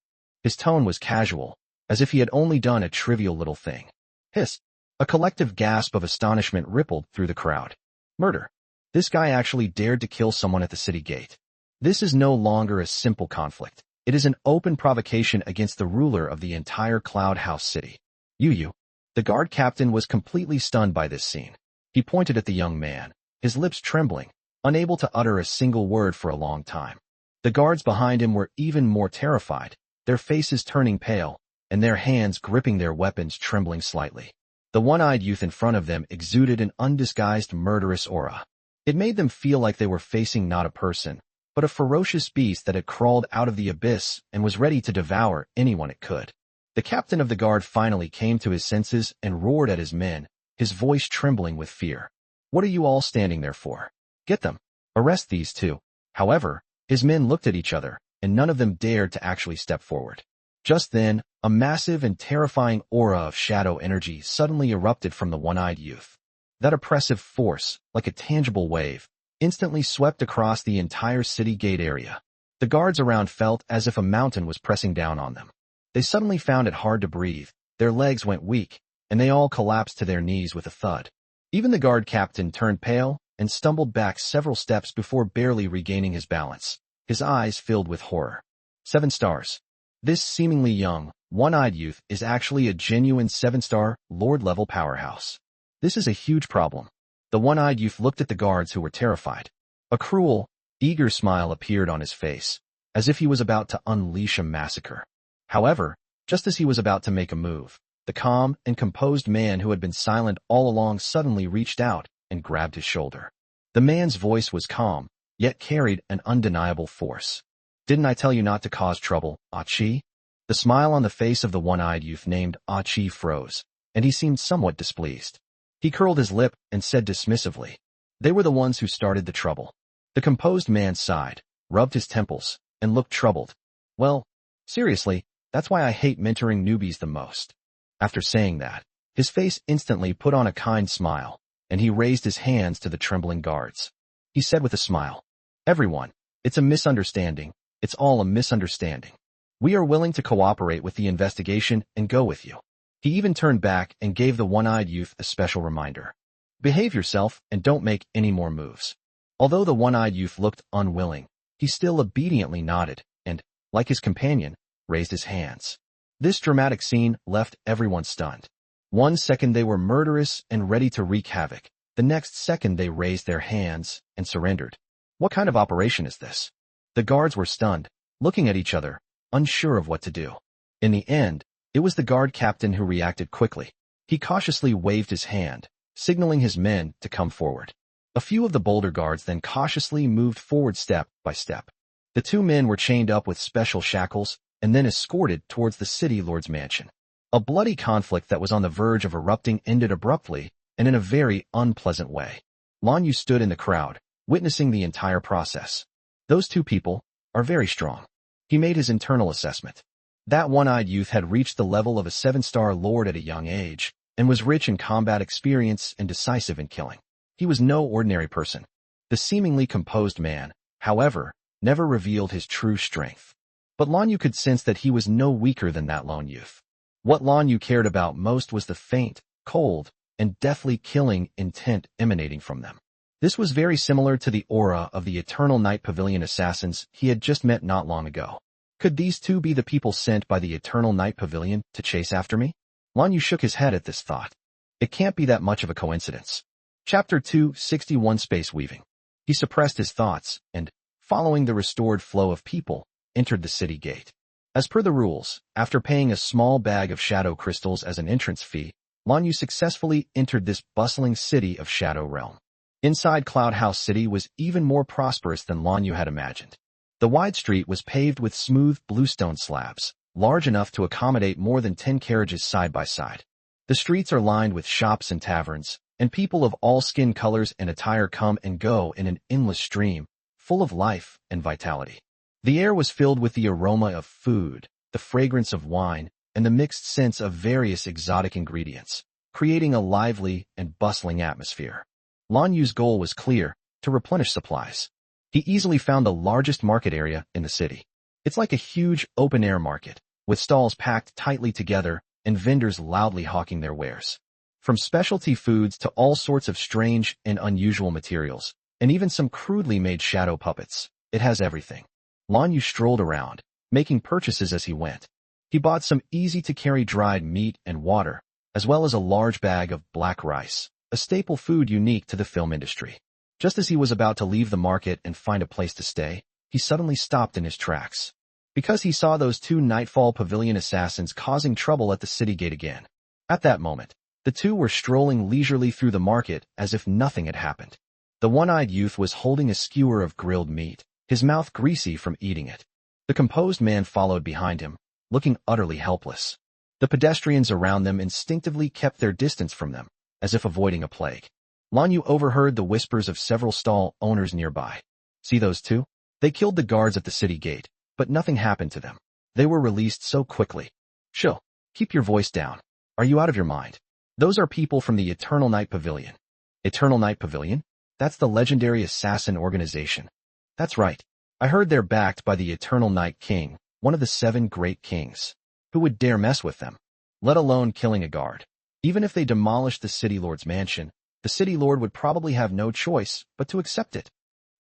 His tone was casual, as if he had only done a trivial little thing. Hiss! A collective gasp of astonishment rippled through the crowd. Murder! This guy actually dared to kill someone at the city gate. This is no longer a simple conflict. It is an open provocation against the ruler of the entire Cloud House City. You. The guard captain was completely stunned by this scene. He pointed at the young man, his lips trembling, unable to utter a single word for a long time. The guards behind him were even more terrified, their faces turning pale, and their hands gripping their weapons trembling slightly. The one-eyed youth in front of them exuded an undisguised murderous aura. It made them feel like they were facing not a person, but a ferocious beast that had crawled out of the abyss and was ready to devour anyone it could. The captain of the guard finally came to his senses and roared at his men, his voice trembling with fear. "What are you all standing there for? Get them. Arrest these 2. However, his men looked at each other, and none of them dared to actually step forward. Just then, a massive and terrifying aura of shadow energy suddenly erupted from the one-eyed youth. That oppressive force, like a tangible wave, instantly swept across the entire city gate area. The guards around felt as if a mountain was pressing down on them. They suddenly found it hard to breathe, their legs went weak, and they all collapsed to their knees with a thud. Even the guard captain turned pale and stumbled back several steps before barely regaining his balance, his eyes filled with horror. 7 stars. This seemingly young, one-eyed youth is actually a genuine 7-star, Lord-level powerhouse. This is a huge problem. The one-eyed youth looked at the guards who were terrified. A cruel, eager smile appeared on his face, as if he was about to unleash a massacre. However, just as he was about to make a move, the calm and composed man who had been silent all along suddenly reached out and grabbed his shoulder. The man's voice was calm, yet carried an undeniable force. "Didn't I tell you not to cause trouble, Ah-Chi?" The smile on the face of the one-eyed youth named Ah-Chi froze, and he seemed somewhat displeased. He curled his lip and said dismissively, "They were the ones who started the trouble." The composed man sighed, rubbed his temples, and looked troubled. "Well, seriously, that's why I hate mentoring newbies the most." After saying that, his face instantly put on a kind smile, and he raised his hands to the trembling guards. He said with a smile, "Everyone, it's a misunderstanding. It's all a misunderstanding. We are willing to cooperate with the investigation and go with you." He even turned back and gave the one-eyed youth a special reminder. "Behave yourself and don't make any more moves." Although the one-eyed youth looked unwilling, he still obediently nodded and, like his companion, raised his hands. This dramatic scene left everyone stunned. One second they were murderous and ready to wreak havoc. The next second they raised their hands and surrendered. What kind of operation is this? The guards were stunned, looking at each other, unsure of what to do. In the end, it was the guard captain who reacted quickly. He cautiously waved his hand, signaling his men to come forward. A few of the bolder guards then cautiously moved forward step by step. The 2 men were chained up with special shackles and then escorted towards the city lord's mansion. A bloody conflict that was on the verge of erupting ended abruptly and in a very unpleasant way. Lan Yu stood in the crowd, witnessing the entire process. Those 2 people are very strong. He made his internal assessment. That one-eyed youth had reached the level of a 7-star lord at a young age and was rich in combat experience and decisive in killing. He was no ordinary person. The seemingly composed man, however, never revealed his true strength. But Lan Yu could sense that he was no weaker than that lone youth. What Lan Yu cared about most was the faint, cold, and deathly killing intent emanating from them. This was very similar to the aura of the Eternal Night Pavilion assassins he had just met not long ago. Could these 2 be the people sent by the Eternal Night Pavilion to chase after me? Lan Yu shook his head at this thought. It can't be that much of a coincidence. Chapter 261 Space Weaving. He suppressed his thoughts and, following the restored flow of people, entered the city gate. As per the rules, after paying a small bag of shadow crystals as an entrance fee, Lan Yu successfully entered this bustling city of Shadow Realm. Inside Cloud House City was even more prosperous than Lan Yu had imagined. The wide street was paved with smooth bluestone slabs, large enough to accommodate more than 10 carriages side by side. The streets are lined with shops and taverns, and people of all skin colors and attire come and go in an endless stream, full of life and vitality. The air was filled with the aroma of food, the fragrance of wine, and the mixed scents of various exotic ingredients, creating a lively and bustling atmosphere. Lan Yu's goal was clear, to replenish supplies. He easily found the largest market area in the city. It's like a huge open-air market, with stalls packed tightly together and vendors loudly hawking their wares. From specialty foods to all sorts of strange and unusual materials, and even some crudely made shadow puppets, it has everything. Lan Yu strolled around, making purchases as he went. He bought some easy-to-carry dried meat and water, as well as a large bag of black rice, a staple food unique to the film industry. Just as he was about to leave the market and find a place to stay, he suddenly stopped in his tracks. Because he saw those 2 Nightfall Pavilion assassins causing trouble at the city gate again. At that moment, the 2 were strolling leisurely through the market as if nothing had happened. The one-eyed youth was holding a skewer of grilled meat, his mouth greasy from eating it. The composed man followed behind him, looking utterly helpless. The pedestrians around them instinctively kept their distance from them, as if avoiding a plague. Lan Yu overheard the whispers of several stall owners nearby. "See those 2? They killed the guards at the city gate, but nothing happened to them. They were released so quickly." "Shoo, keep your voice down. Are you out of your mind? Those are people from the Eternal Night Pavilion." "Eternal Night Pavilion? That's the legendary assassin organization." "That's right. I heard they're backed by the Eternal Night King, one of the 7 great kings." Who would dare mess with them? Let alone killing a guard. Even if they demolished the city lord's mansion, the city lord would probably have no choice but to accept it.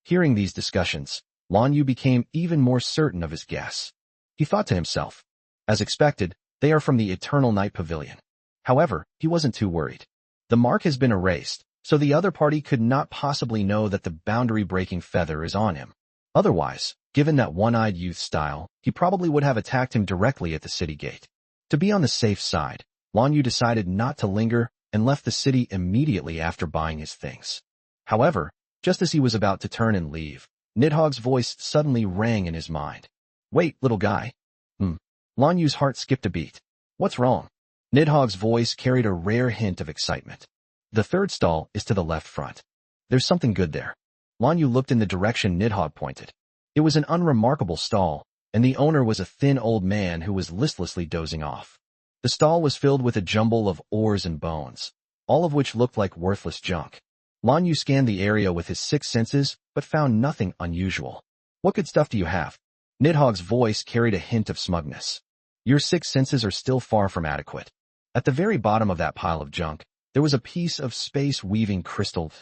Hearing these discussions, Lan Yu became even more certain of his guess. He thought to himself, as expected, they are from the Eternal Night Pavilion. However, he wasn't too worried. The mark has been erased, so the other party could not possibly know that the boundary-breaking feather is on him. Otherwise, given that one-eyed youth style, he probably would have attacked him directly at the city gate. To be on the safe side, Lan Yu decided not to linger and left the city immediately after buying his things. However, just as he was about to turn and leave, Nidhogg's voice suddenly rang in his mind. "Wait, little guy." Lan Yu's heart skipped a beat. "What's wrong?" Nidhogg's voice carried a rare hint of excitement. "The third stall is to the left front. There's something good there." Lan Yu looked in the direction Nidhogg pointed. It was an unremarkable stall, and the owner was a thin old man who was listlessly dozing off. The stall was filled with a jumble of ores and bones, all of which looked like worthless junk. Lan Yu scanned the area with his six senses, but found nothing unusual. "What good stuff do you have?" Nidhogg's voice carried a hint of smugness. "Your six senses are still far from adequate." At the very bottom of that pile of junk, there was a piece of space-weaving crystal.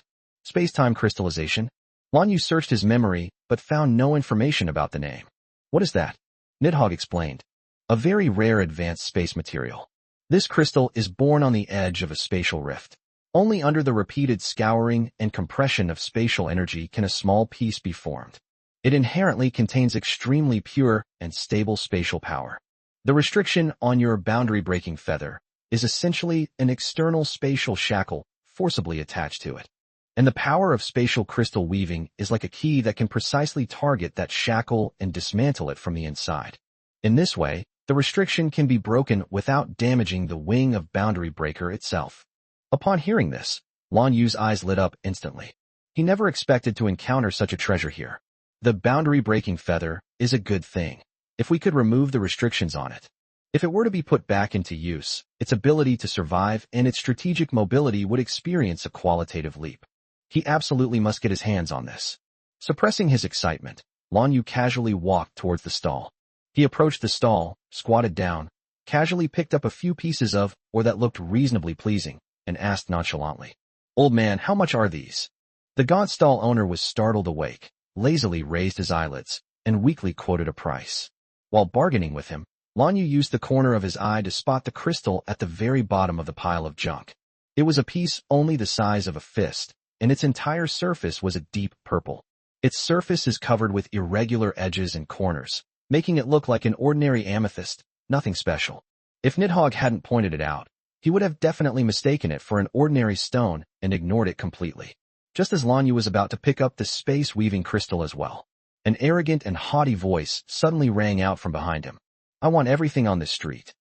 Space-time crystallization? Lan Yu searched his memory, but found no information about the name. "What is that?" Nidhogg explained. "A very rare advanced space material. This crystal is born on the edge of a spatial rift. Only under the repeated scouring and compression of spatial energy can a small piece be formed. It inherently contains extremely pure and stable spatial power. The restriction on your boundary-breaking feather is essentially an external spatial shackle forcibly attached to it. And the power of spatial crystal weaving is like a key that can precisely target that shackle and dismantle it from the inside. In this way, the restriction can be broken without damaging the wing of boundary breaker itself." Upon hearing this, Lan Yu's eyes lit up instantly. He never expected to encounter such a treasure here. The boundary-breaking feather is a good thing, if we could remove the restrictions on it. If it were to be put back into use, its ability to survive and its strategic mobility would experience a qualitative leap. He absolutely must get his hands on this. Suppressing his excitement, Lan Yu casually walked towards the stall. He approached the stall, squatted down, casually picked up a few pieces of, or that looked reasonably pleasing, and asked nonchalantly, "Old man, how much are these?" The gaunt stall owner was startled awake, lazily raised his eyelids, and weakly quoted a price. While bargaining with him, Lan Yu used the corner of his eye to spot the crystal at the very bottom of the pile of junk. It was a piece only the size of a fist, and its entire surface was a deep purple. Its surface is covered with irregular edges and corners, making it look like an ordinary amethyst, nothing special. If Nidhogg hadn't pointed it out, he would have definitely mistaken it for an ordinary stone and ignored it completely. Just as Lan Yu was about to pick up the space-weaving crystal as well, an arrogant and haughty voice suddenly rang out from behind him. "I want everything on this street."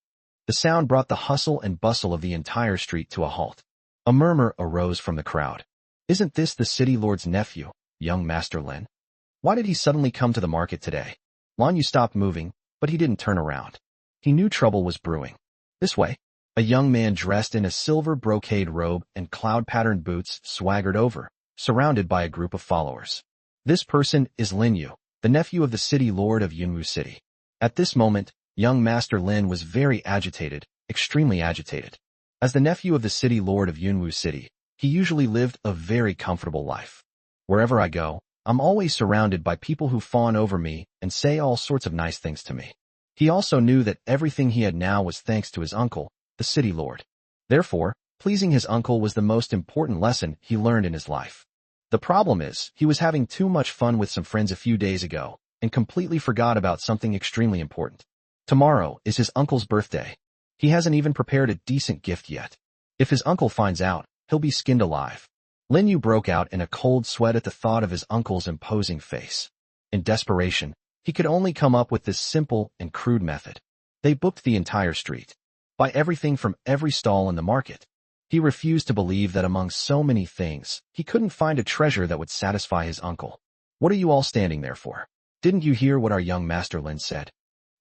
The sound brought the hustle and bustle of the entire street to a halt. A murmur arose from the crowd. "Isn't this the city lord's nephew, young Master Lin? Why did he suddenly come to the market today?" Lan Yu stopped moving, but he didn't turn around. He knew trouble was brewing. "This way." A young man dressed in a silver brocade robe and cloud-patterned boots swaggered over, surrounded by a group of followers. This person is Lin Yu, the nephew of the city lord of Yunwu City. At this moment, young Master Lin was very agitated, extremely agitated. As the nephew of the city lord of Yunwu City, he usually lived a very comfortable life. "Wherever I go, I'm always surrounded by people who fawn over me and say all sorts of nice things to me." He also knew that everything he had now was thanks to his uncle, the city lord. Therefore, pleasing his uncle was the most important lesson he learned in his life. The problem is, he was having too much fun with some friends a few days ago, and completely forgot about something extremely important. Tomorrow is his uncle's birthday. He hasn't even prepared a decent gift yet. If his uncle finds out, he'll be skinned alive. Lin Yu broke out in a cold sweat at the thought of his uncle's imposing face. In desperation, he could only come up with this simple and crude method. They booked the entire street. Buy everything from every stall in the market. He refused to believe that among so many things, he couldn't find a treasure that would satisfy his uncle. "What are you all standing there for? Didn't you hear what our young Master Lin said?"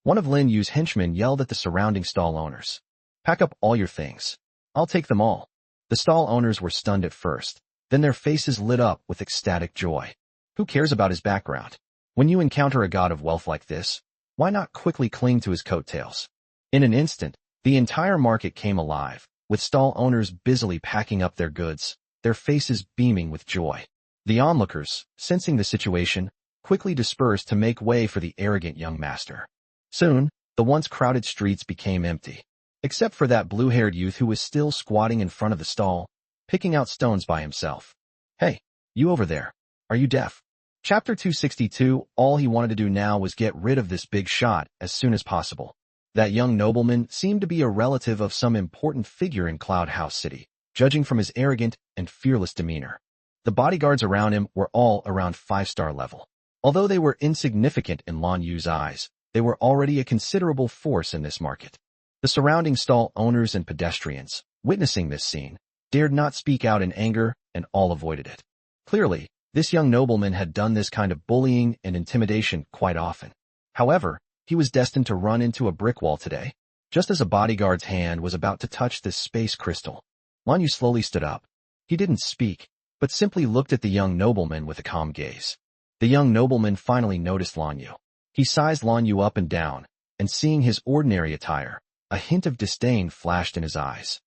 One of Lin Yu's henchmen yelled at the surrounding stall owners. "Pack up all your things. I'll take them all." The stall owners were stunned at first, then their faces lit up with ecstatic joy. Who cares about his background? When you encounter a god of wealth like this, why not quickly cling to his coattails? In an instant, the entire market came alive, with stall owners busily packing up their goods, their faces beaming with joy. The onlookers, sensing the situation, quickly dispersed to make way for the arrogant young master. Soon, the once crowded streets became empty, except for that blue-haired youth who was still squatting in front of the stall, picking out stones by himself. Hey, you over there, are you deaf? Chapter 262, all he wanted to do now was get rid of this big shot as soon as possible. That young nobleman seemed to be a relative of some important figure in Cloud House City, judging from his arrogant and fearless demeanor. The bodyguards around him were all around 5-star level. Although they were insignificant in Lan Yu's eyes, they were already a considerable force in this market. The surrounding stall owners and pedestrians, witnessing this scene, dared not speak out in anger and all avoided it. Clearly, this young nobleman had done this kind of bullying and intimidation quite often. However, he was destined to run into a brick wall today. Just as a bodyguard's hand was about to touch this space crystal, Lan Yu slowly stood up. He didn't speak, but simply looked at the young nobleman with a calm gaze. The young nobleman finally noticed Lan Yu. He sized Lan Yu up and down, and seeing his ordinary attire, a hint of disdain flashed in his eyes.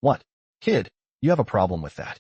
What? Kid, you have a problem with that.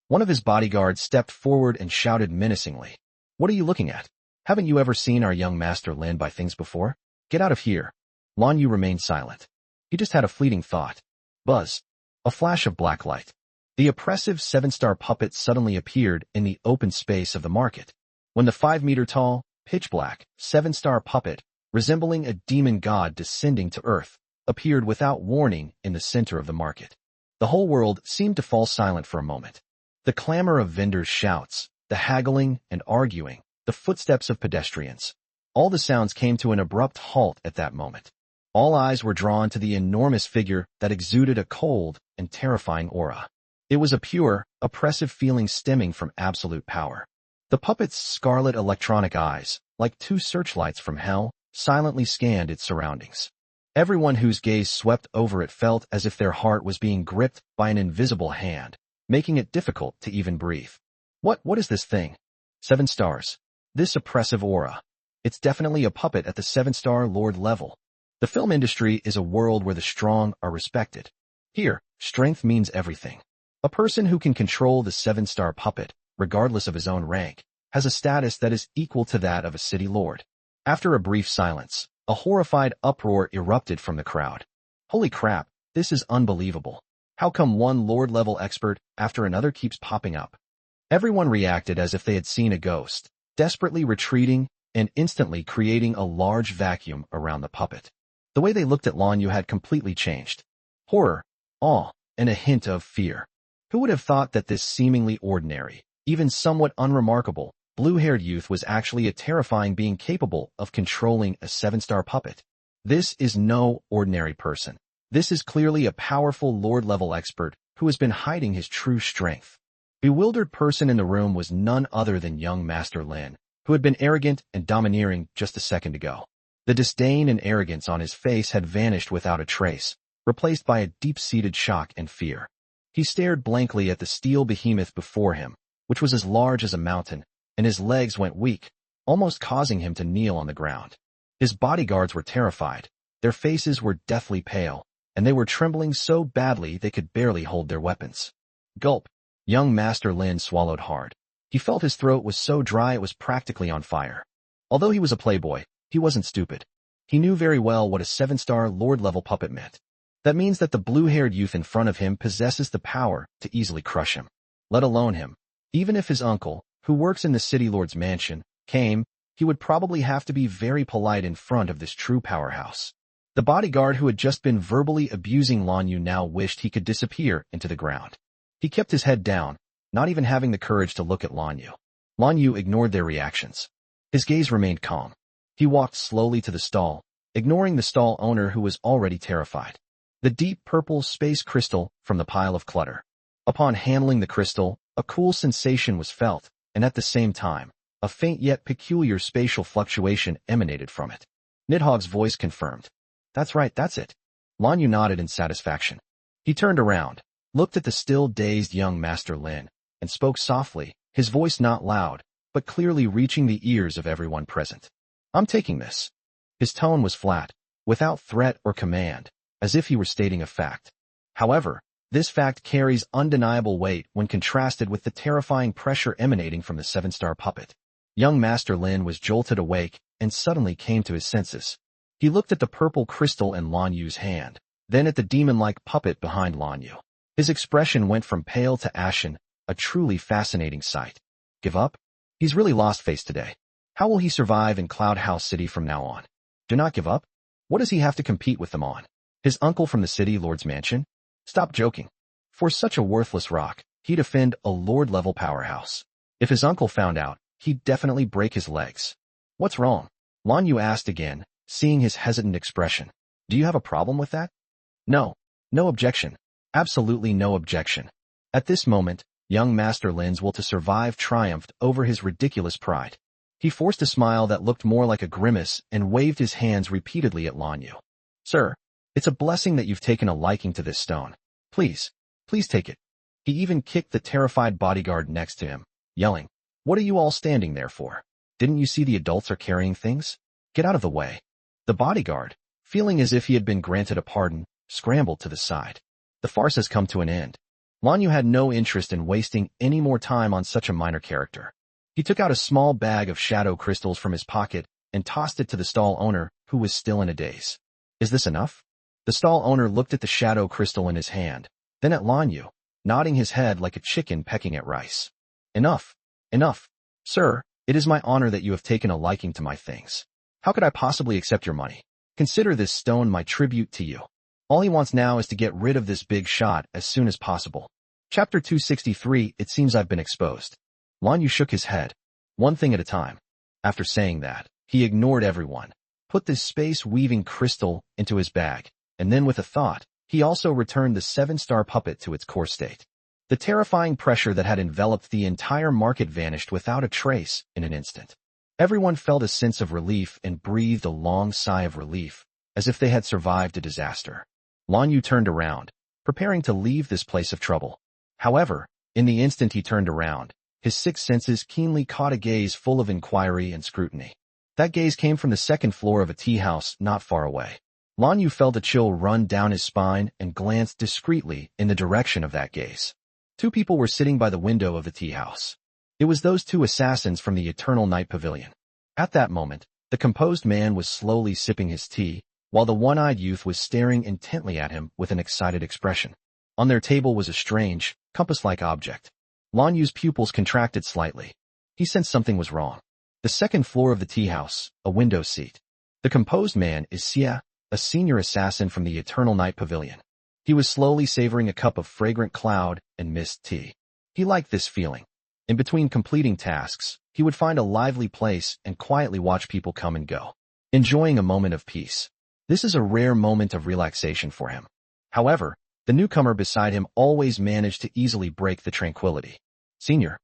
One of his bodyguards stepped forward and shouted menacingly. What are you looking at? Haven't you ever seen our young master Lin buy things before? Get out of here. Lan Yu remained silent. He just had a fleeting thought. Buzz. A flash of black light. The oppressive 7-star puppet suddenly appeared in the open space of the market. When the 5-meter-tall, pitch-black, 7-star puppet, resembling a demon god descending to earth, appeared without warning in the center of the market. The whole world seemed to fall silent for a moment. The clamor of vendors' shouts, the haggling and arguing, the footsteps of pedestrians. All the sounds came to an abrupt halt at that moment. All eyes were drawn to the enormous figure that exuded a cold and terrifying aura. It was a pure, oppressive feeling stemming from absolute power. The puppet's scarlet electronic eyes, like two searchlights from hell, silently scanned its surroundings. Everyone whose gaze swept over it felt as if their heart was being gripped by an invisible hand, making it difficult to even breathe. What is this thing? 7 stars. This oppressive aura. It's definitely a puppet at the 7-star lord level. The film industry is a world where the strong are respected. Here, strength means everything. A person who can control the 7-star puppet, regardless of his own rank, has a status that is equal to that of a city lord. After a brief silence, a horrified uproar erupted from the crowd. Holy crap, this is unbelievable. How come one lord-level expert after another keeps popping up? Everyone reacted as if they had seen a ghost, desperately retreating and instantly creating a large vacuum around the puppet. The way they looked at Lan Yu had completely changed. Horror, awe, and a hint of fear. Who would have thought that this seemingly ordinary, even somewhat unremarkable, blue-haired youth was actually a terrifying being capable of controlling a 7-star puppet? This is no ordinary person. This is clearly a powerful lord-level expert who has been hiding his true strength. Bewildered person in the room was none other than young Master Lin, who had been arrogant and domineering just a second ago. The disdain and arrogance on his face had vanished without a trace, replaced by a deep-seated shock and fear. He stared blankly at the steel behemoth before him, which was as large as a mountain, and his legs went weak, almost causing him to kneel on the ground. His bodyguards were terrified. Their faces were deathly pale, and they were trembling so badly they could barely hold their weapons. Gulp. Young Master Lin swallowed hard. He felt his throat was so dry it was practically on fire. Although he was a playboy, he wasn't stupid. He knew very well what a 7-star lord-level puppet meant. That means that the blue-haired youth in front of him possesses the power to easily crush him. Let alone him. Even if his uncle, who works in the city lord's mansion, came, he would probably have to be very polite in front of this true powerhouse. The bodyguard who had just been verbally abusing Lan Yu now wished he could disappear into the ground. He kept his head down, not even having the courage to look at Lan Yu. Lan Yu ignored their reactions. His gaze remained calm. He walked slowly to the stall, ignoring the stall owner who was already terrified. The deep purple space crystal from the pile of clutter. Upon handling the crystal, a cool sensation was felt, and at the same time, a faint yet peculiar spatial fluctuation emanated from it. Nidhogg's voice confirmed. That's right, that's it. Lan Yu nodded in satisfaction. He turned around, looked at the still dazed young Master Lin, and spoke softly, his voice not loud, but clearly reaching the ears of everyone present. I'm taking this. His tone was flat, without threat or command, as if he were stating a fact. However, this fact carries undeniable weight when contrasted with the terrifying pressure emanating from the seven-star puppet. Young Master Lin was jolted awake and suddenly came to his senses. He looked at the purple crystal in Lan Yu's hand, then at the demon-like puppet behind Lan Yu. His expression went from pale to ashen, a truly fascinating sight. Give up? He's really lost face today. How will he survive in Cloud House City from now on? Do not give up? What does he have to compete with them on? His uncle from the city lord's mansion? Stop joking. For such a worthless rock, he'd offend a lord-level powerhouse. If his uncle found out, he'd definitely break his legs. What's wrong? Lan Yu asked again, seeing his hesitant expression. Do you have a problem with that? No. No objection. Absolutely no objection. At this moment, young Master Lin's will to survive triumphed over his ridiculous pride. He forced a smile that looked more like a grimace and waved his hands repeatedly at Lan Yu. Sir, it's a blessing that you've taken a liking to this stone. Please take it. He even kicked the terrified bodyguard next to him, yelling, What are you all standing there for? Didn't you see the adults are carrying things? Get out of the way. The bodyguard, feeling as if he had been granted a pardon, scrambled to the side. The farce has come to an end. Lan Yu had no interest in wasting any more time on such a minor character. He took out a small bag of shadow crystals from his pocket and tossed it to the stall owner, who was still in a daze. Is this enough? The stall owner looked at the shadow crystal in his hand, then at Lan Yu, nodding his head like a chicken pecking at rice. Enough. Enough. Sir, it is my honor that you have taken a liking to my things. How could I possibly accept your money? Consider this stone my tribute to you. All he wants now is to get rid of this big shot as soon as possible. Chapter 263, It seems I've been exposed. Lan Yu shook his head, one thing at a time. After saying that, he ignored everyone, put this space-weaving crystal into his bag, and then with a thought, he also returned the seven-star puppet to its core state. The terrifying pressure that had enveloped the entire market vanished without a trace in an instant. Everyone felt a sense of relief and breathed a long sigh of relief, as if they had survived a disaster. Lan Yu turned around, preparing to leave this place of trouble. However, in the instant he turned around, his six senses keenly caught a gaze full of inquiry and scrutiny. That gaze came from the second floor of a tea house not far away. Lan Yu felt a chill run down his spine and glanced discreetly in the direction of that gaze. Two people were sitting by the window of the tea house. It was those two assassins from the Eternal Night Pavilion. At that moment, the composed man was slowly sipping his tea, while the one-eyed youth was staring intently at him with an excited expression. On their table was a strange, compass-like object. Lan Yu's pupils contracted slightly. He sensed something was wrong. The second floor of the tea house, a window seat. The composed man is Xia, a senior assassin from the Eternal Night Pavilion. He was slowly savoring a cup of fragrant cloud and mist tea. He liked this feeling. In between completing tasks, he would find a lively place and quietly watch people come and go, enjoying a moment of peace. This is a rare moment of relaxation for him. However, the newcomer beside him always managed to easily break the tranquility. Senior,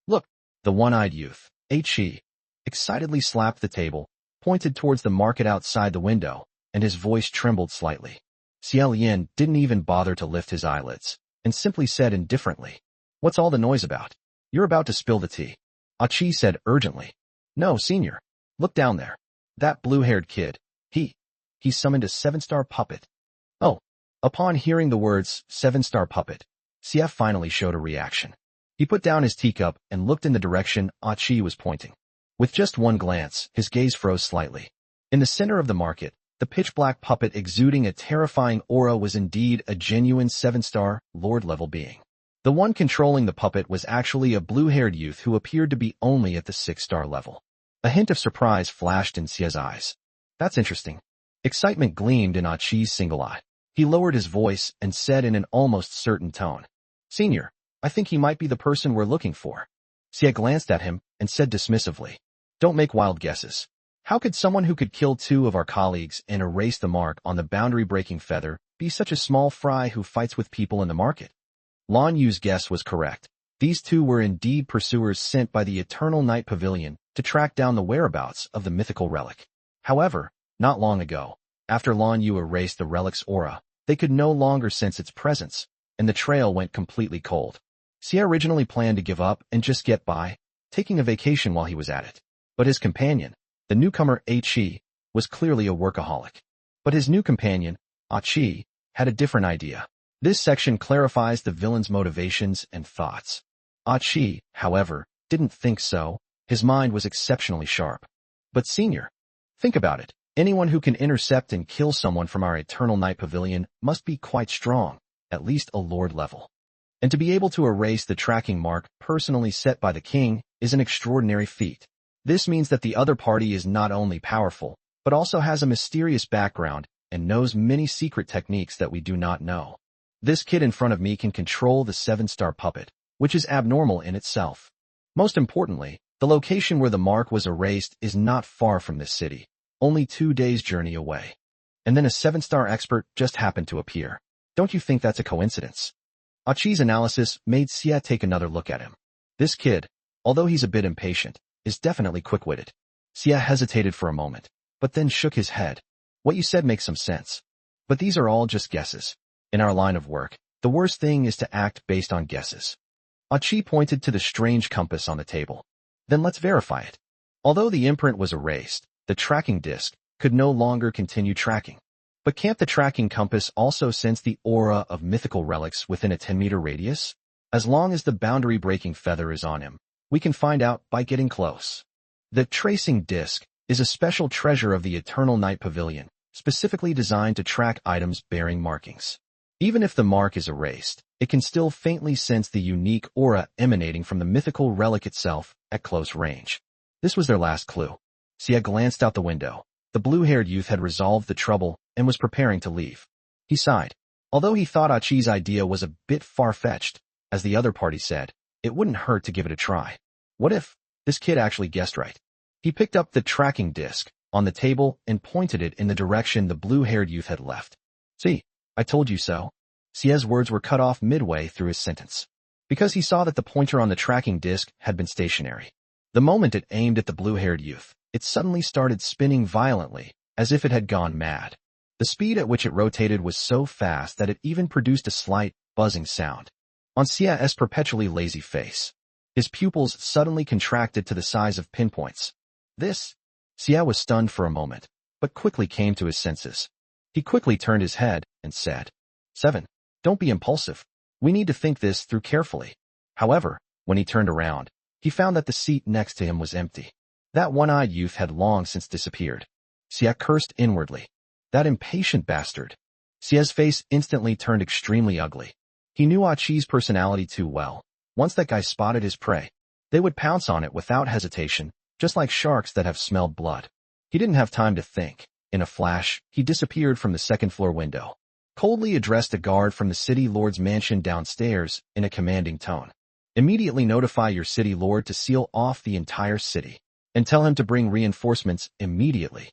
look, the one-eyed youth, He, excitedly slapped the table, pointed towards the market outside the window, and his voice trembled slightly. Xia Lian didn't even bother to lift his eyelids, and simply said indifferently, What's all the noise about? You're about to spill the tea. Achi said urgently. No, senior. Look down there. That blue-haired kid. He summoned a seven-star puppet. Oh. Upon hearing the words, seven-star puppet, Xia finally showed a reaction. He put down his teacup and looked in the direction Achi was pointing. With just one glance, his gaze froze slightly. In the center of the market, the pitch-black puppet exuding a terrifying aura was indeed a genuine seven-star, lord-level being. The one controlling the puppet was actually a blue-haired youth who appeared to be only at the six-star level. A hint of surprise flashed in Xia's eyes. That's interesting. Excitement gleamed in Achi's single eye. He lowered his voice and said in an almost certain tone, Senior, I think he might be the person we're looking for. Xia glanced at him and said dismissively, Don't make wild guesses. How could someone who could kill two of our colleagues and erase the mark on the boundary-breaking feather be such a small fry who fights with people in the market? Lan Yu's guess was correct. These two were indeed pursuers sent by the Eternal Night Pavilion to track down the whereabouts of the mythical relic. However, not long ago, after Lan Yu erased the relic's aura, they could no longer sense its presence, and the trail went completely cold. Xia originally planned to give up and just get by, taking a vacation while he was at it. But his companion, the newcomer He, was clearly a workaholic. But his new companion, Achi, had a different idea. This section clarifies the villain's motivations and thoughts. Achi, however, didn't think so. His mind was exceptionally sharp. But senior, think about it. Anyone who can intercept and kill someone from our Eternal Night Pavilion must be quite strong, at least a lord level. And to be able to erase the tracking mark personally set by the king is an extraordinary feat. This means that the other party is not only powerful, but also has a mysterious background and knows many secret techniques that we do not know. This kid in front of me can control the 7-star puppet, which is abnormal in itself. Most importantly, the location where the mark was erased is not far from this city, only 2 days' journey away. And then a 7-star expert just happened to appear. Don't you think that's a coincidence? Achi's analysis made Xia take another look at him. This kid, although he's a bit impatient, is definitely quick-witted. Xia hesitated for a moment, but then shook his head. What you said makes some sense. But these are all just guesses. In our line of work, the worst thing is to act based on guesses. Achi pointed to the strange compass on the table. Then let's verify it. Although the imprint was erased, the tracking disc could no longer continue tracking. But can't the tracking compass also sense the aura of mythical relics within a 10-meter radius? As long as the boundary-breaking feather is on him, we can find out by getting close. The tracing disc is a special treasure of the Eternal Night Pavilion, specifically designed to track items bearing markings. Even if the mark is erased, it can still faintly sense the unique aura emanating from the mythical relic itself at close range. This was their last clue. Xia glanced out the window. The blue-haired youth had resolved the trouble and was preparing to leave. He sighed. Although he thought Achi's idea was a bit far-fetched, as the other party said, it wouldn't hurt to give it a try. What if this kid actually guessed right? He picked up the tracking disc on the table and pointed it in the direction the blue-haired youth had left. See, I told you so. Xia's words were cut off midway through his sentence, because he saw that the pointer on the tracking disc had been stationary. The moment it aimed at the blue-haired youth, it suddenly started spinning violently, as if it had gone mad. The speed at which it rotated was so fast that it even produced a slight, buzzing sound. On Xia's perpetually lazy face, his pupils suddenly contracted to the size of pinpoints. Xia was stunned for a moment, but quickly came to his senses. He quickly turned his head and said, 7. Don't be impulsive. We need to think this through carefully. However, when he turned around, he found that the seat next to him was empty. That one-eyed youth had long since disappeared. Xia cursed inwardly. That impatient bastard. Xia's face instantly turned extremely ugly. He knew Achi's personality too well. Once that guy spotted his prey, they would pounce on it without hesitation, just like sharks that have smelled blood. He didn't have time to think. In a flash, he disappeared from the second-floor window. Coldly addressed a guard from the city lord's mansion downstairs in a commanding tone. Immediately notify your city lord to seal off the entire city, and tell him to bring reinforcements immediately.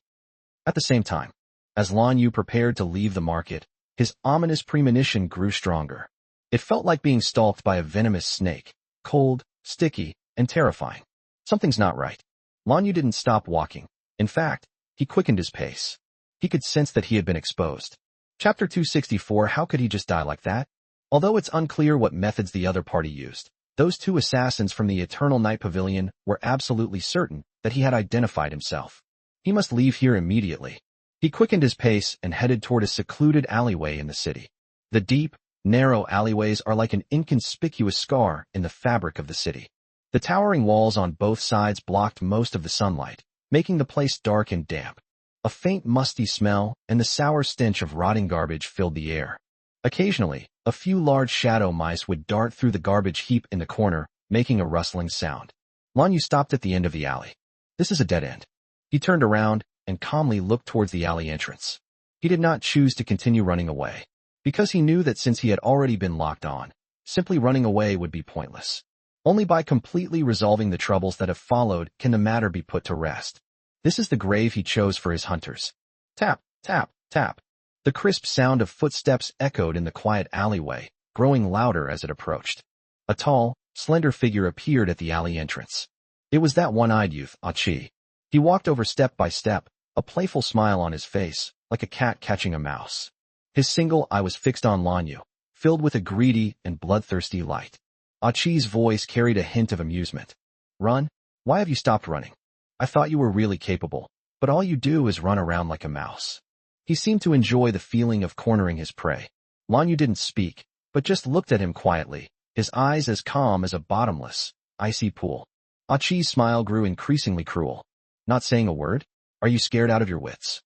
At the same time, as Lan Yu prepared to leave the market, his ominous premonition grew stronger. It felt like being stalked by a venomous snake, cold, sticky, and terrifying. Something's not right. Lan Yu didn't stop walking. In fact, he quickened his pace. He could sense that he had been exposed. Chapter 264. How could he just die like that? Although it's unclear what methods the other party used, those 2 assassins from the Eternal Night Pavilion were absolutely certain that he had identified himself. He must leave here immediately. He quickened his pace and headed toward a secluded alleyway in the city. The deep, narrow alleyways are like an inconspicuous scar in the fabric of the city. The towering walls on both sides blocked most of the sunlight, making the place dark and damp. A faint musty smell and the sour stench of rotting garbage filled the air. Occasionally, a few large shadow mice would dart through the garbage heap in the corner, making a rustling sound. Lan Yu stopped at the end of the alley. This is a dead end. He turned around and calmly looked towards the alley entrance. He did not choose to continue running away, because he knew that since he had already been locked on, simply running away would be pointless. Only by completely resolving the troubles that have followed can the matter be put to rest. This is the grave he chose for his hunters. Tap, tap, tap. The crisp sound of footsteps echoed in the quiet alleyway, growing louder as it approached. A tall, slender figure appeared at the alley entrance. It was that one-eyed youth, Achi. He walked over step by step, a playful smile on his face, like a cat catching a mouse. His single eye was fixed on Lan Yu, filled with a greedy and bloodthirsty light. Achi's voice carried a hint of amusement. Run? Why have you stopped running? I thought you were really capable. but all you do is run around like a mouse. He seemed to enjoy the feeling of cornering his prey. Lan Yu didn't speak, but just looked at him quietly, his eyes as calm as a bottomless, icy pool. Achi's smile grew increasingly cruel. Not saying a word? Are you scared out of your wits?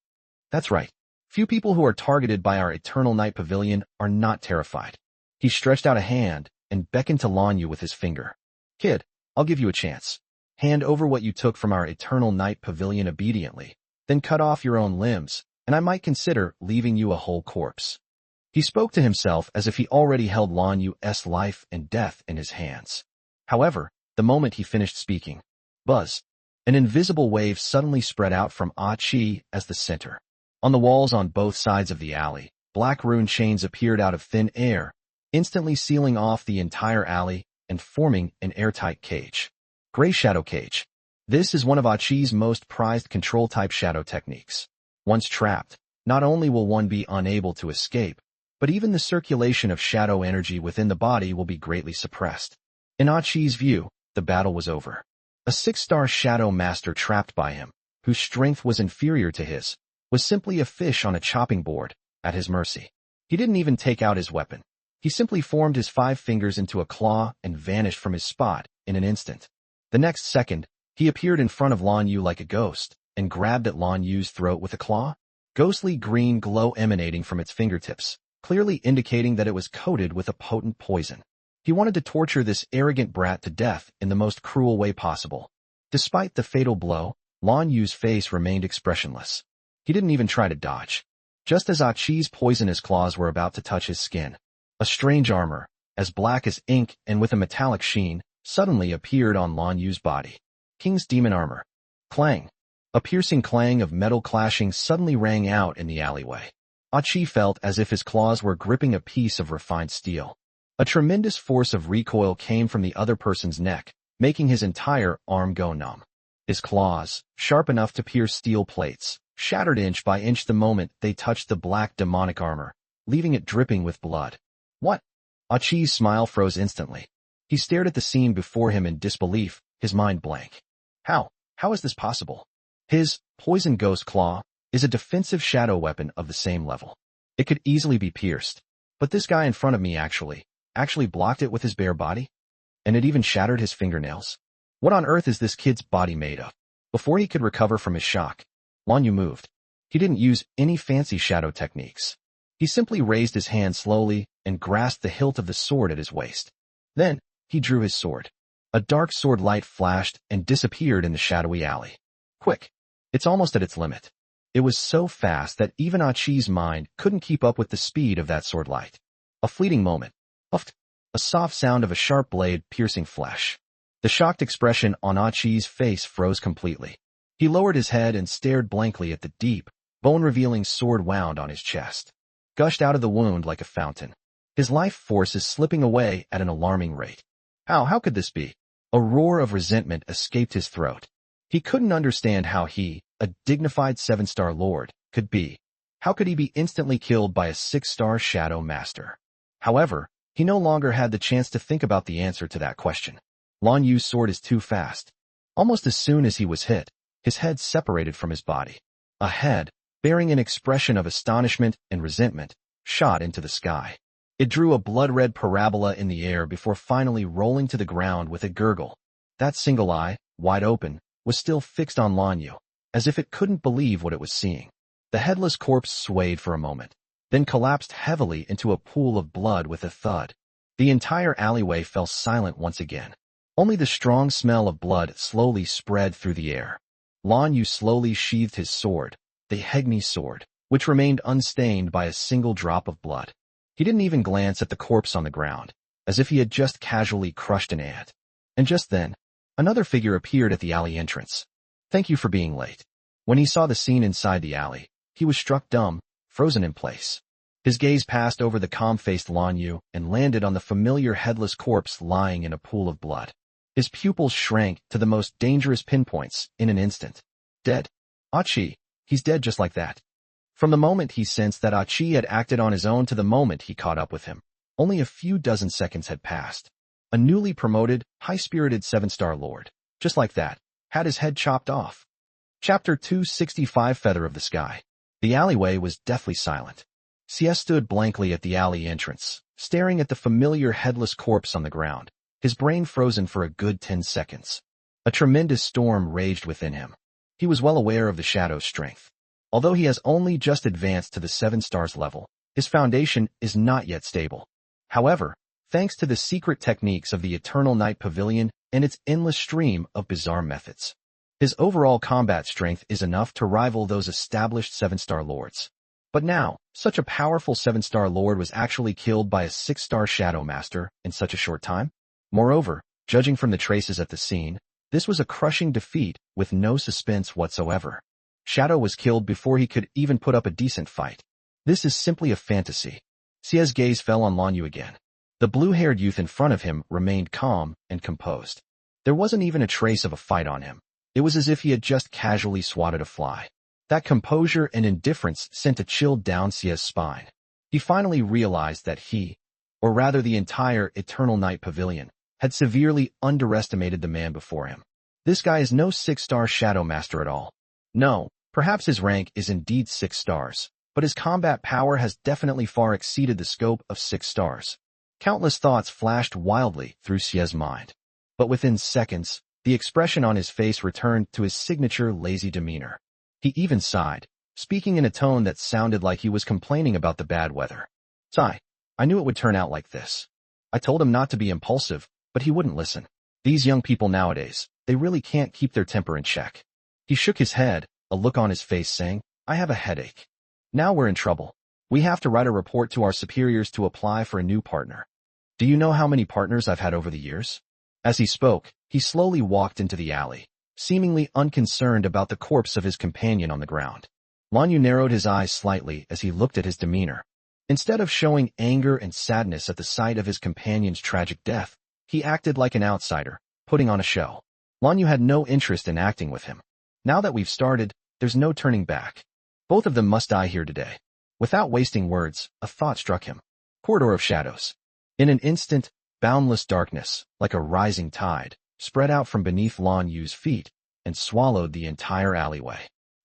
That's right. Few people who are targeted by our eternal night pavilion are not terrified. He stretched out a hand and beckoned to Lan Yu with his finger. Kid, I'll give you a chance. Hand over what you took from our eternal night pavilion obediently, then cut off your own limbs, and I might consider leaving you a whole corpse. He spoke to himself as if he already held Lan Yu's life and death in his hands. However, the moment he finished speaking, buzz, an invisible wave suddenly spread out from Achi as the center. On the walls on both sides of the alley, black rune chains appeared out of thin air, instantly sealing off the entire alley and forming an airtight cage. Gray Shadow Cage. This is one of Achi's most prized control-type shadow techniques. Once trapped, not only will one be unable to escape, but even the circulation of shadow energy within the body will be greatly suppressed. In Achi's view, the battle was over. A 6-star shadow master trapped by him, whose strength was inferior to his, was simply a fish on a chopping board, at his mercy. He didn't even take out his weapon. He simply formed his 5 fingers into a claw and vanished from his spot in an instant. The next second, he appeared in front of Lan Yu like a ghost, and grabbed at Lan Yu's throat with a claw, ghostly green glow emanating from its fingertips, clearly indicating that it was coated with a potent poison. He wanted to torture this arrogant brat to death in the most cruel way possible. Despite the fatal blow, Lan Yu's face remained expressionless. He didn't even try to dodge. Just as Achi's poisonous claws were about to touch his skin, a strange armor, as black as ink and with a metallic sheen, suddenly appeared on Lan Yu's body. King's Demon Armor. Clang. A piercing clang of metal clashing suddenly rang out in the alleyway. Achi felt as if his claws were gripping a piece of refined steel. A tremendous force of recoil came from the other person's neck, making his entire arm go numb. His claws, sharp enough to pierce steel plates, shattered inch by inch the moment they touched the black demonic armor, leaving it dripping with blood. What? Achi's smile froze instantly. He stared at the scene before him in disbelief, his mind blank. How is this possible? His poison ghost claw is a defensive shadow weapon of the same level. It could easily be pierced, but this guy in front of me actually blocked it with his bare body? And it even shattered his fingernails? What on earth is this kid's body made of? Before he could recover from his shock, Lan Yu moved. He didn't use any fancy shadow techniques. He simply raised his hand slowly and grasped the hilt of the sword at his waist. Then, he drew his sword. A dark sword light flashed and disappeared in the shadowy alley. Quick. It's almost at its limit. It was so fast that even Achi's mind couldn't keep up with the speed of that sword light. A fleeting moment. Uft. A soft sound of a sharp blade piercing flesh. The shocked expression on Achi's face froze completely. He lowered his head and stared blankly at the deep, bone-revealing sword wound on his chest. Gushed out of the wound like a fountain. His life force is slipping away at an alarming rate. How could this be? A roar of resentment escaped his throat. He couldn't understand how he, a dignified 7-star lord, could be. How could he be instantly killed by a 6-star shadow master? However, he no longer had the chance to think about the answer to that question. Lan Yu's sword is too fast. Almost as soon as he was hit, his head separated from his body. A head, bearing an expression of astonishment and resentment, shot into the sky. It drew a blood-red parabola in the air before finally rolling to the ground with a gurgle. That single eye, wide open, was still fixed on Lan Yu, as if it couldn't believe what it was seeing. The headless corpse swayed for a moment, then collapsed heavily into a pool of blood with a thud. The entire alleyway fell silent once again. Only the strong smell of blood slowly spread through the air. Lan Yu slowly sheathed his sword, the Hegni sword, which remained unstained by a single drop of blood. He didn't even glance at the corpse on the ground, as if he had just casually crushed an ant. And just then, another figure appeared at the alley entrance. Thank you for being late. When he saw the scene inside the alley, he was struck dumb, frozen in place. His gaze passed over the calm-faced Lan Yu and landed on the familiar headless corpse lying in a pool of blood. His pupils shrank to the most dangerous pinpoints in an instant. Dead. Achi, he's dead just like that. From the moment he sensed that Achi had acted on his own to the moment he caught up with him, only a few dozen seconds had passed. A newly promoted, high-spirited 7-star lord, just like that, had his head chopped off. Chapter 265 Feather of the Sky. The alleyway was deathly silent. Sia stood blankly at the alley entrance, staring at the familiar headless corpse on the ground, his brain frozen for a good 10 seconds. A tremendous storm raged within him. He was well aware of the shadow's strength. Although he has only just advanced to the 7 stars level, his foundation is not yet stable. However, thanks to the secret techniques of the Eternal Night Pavilion and its endless stream of bizarre methods, his overall combat strength is enough to rival those established 7-star lords. But now, such a powerful 7-star lord was actually killed by a 6-star shadow master in such a short time. Moreover, judging from the traces at the scene, this was a crushing defeat with no suspense whatsoever. Shadow was killed before he could even put up a decent fight. This is simply a fantasy. Sia's gaze fell on Lan Yu again. The blue-haired youth in front of him remained calm and composed. There wasn't even a trace of a fight on him. It was as if he had just casually swatted a fly. That composure and indifference sent a chill down Sia's spine. He finally realized that he, or rather the entire Eternal Night Pavilion, had severely underestimated the man before him. This guy is no 6-star shadow master at all. No, perhaps his rank is indeed 6 stars, but his combat power has definitely far exceeded the scope of 6 stars. Countless thoughts flashed wildly through Sia's mind. But within seconds, the expression on his face returned to his signature lazy demeanor. He even sighed, speaking in a tone that sounded like he was complaining about the bad weather. Sigh, I knew it would turn out like this. I told him not to be impulsive, but he wouldn't listen. These young people nowadays, they really can't keep their temper in check. He shook his head, a look on his face saying, I have a headache. Now we're in trouble. We have to write a report to our superiors to apply for a new partner. Do you know how many partners I've had over the years? As he spoke, he slowly walked into the alley, seemingly unconcerned about the corpse of his companion on the ground. Lan Yu narrowed his eyes slightly as he looked at his demeanor. Instead of showing anger and sadness at the sight of his companion's tragic death, he acted like an outsider, putting on a show. Lan Yu had no interest in acting with him. Now that we've started, there's no turning back. Both of them must die here today. Without wasting words, a thought struck him. Corridor of Shadows. In an instant, boundless darkness, like a rising tide, spread out from beneath Lan Yu's feet and swallowed the entire alleyway.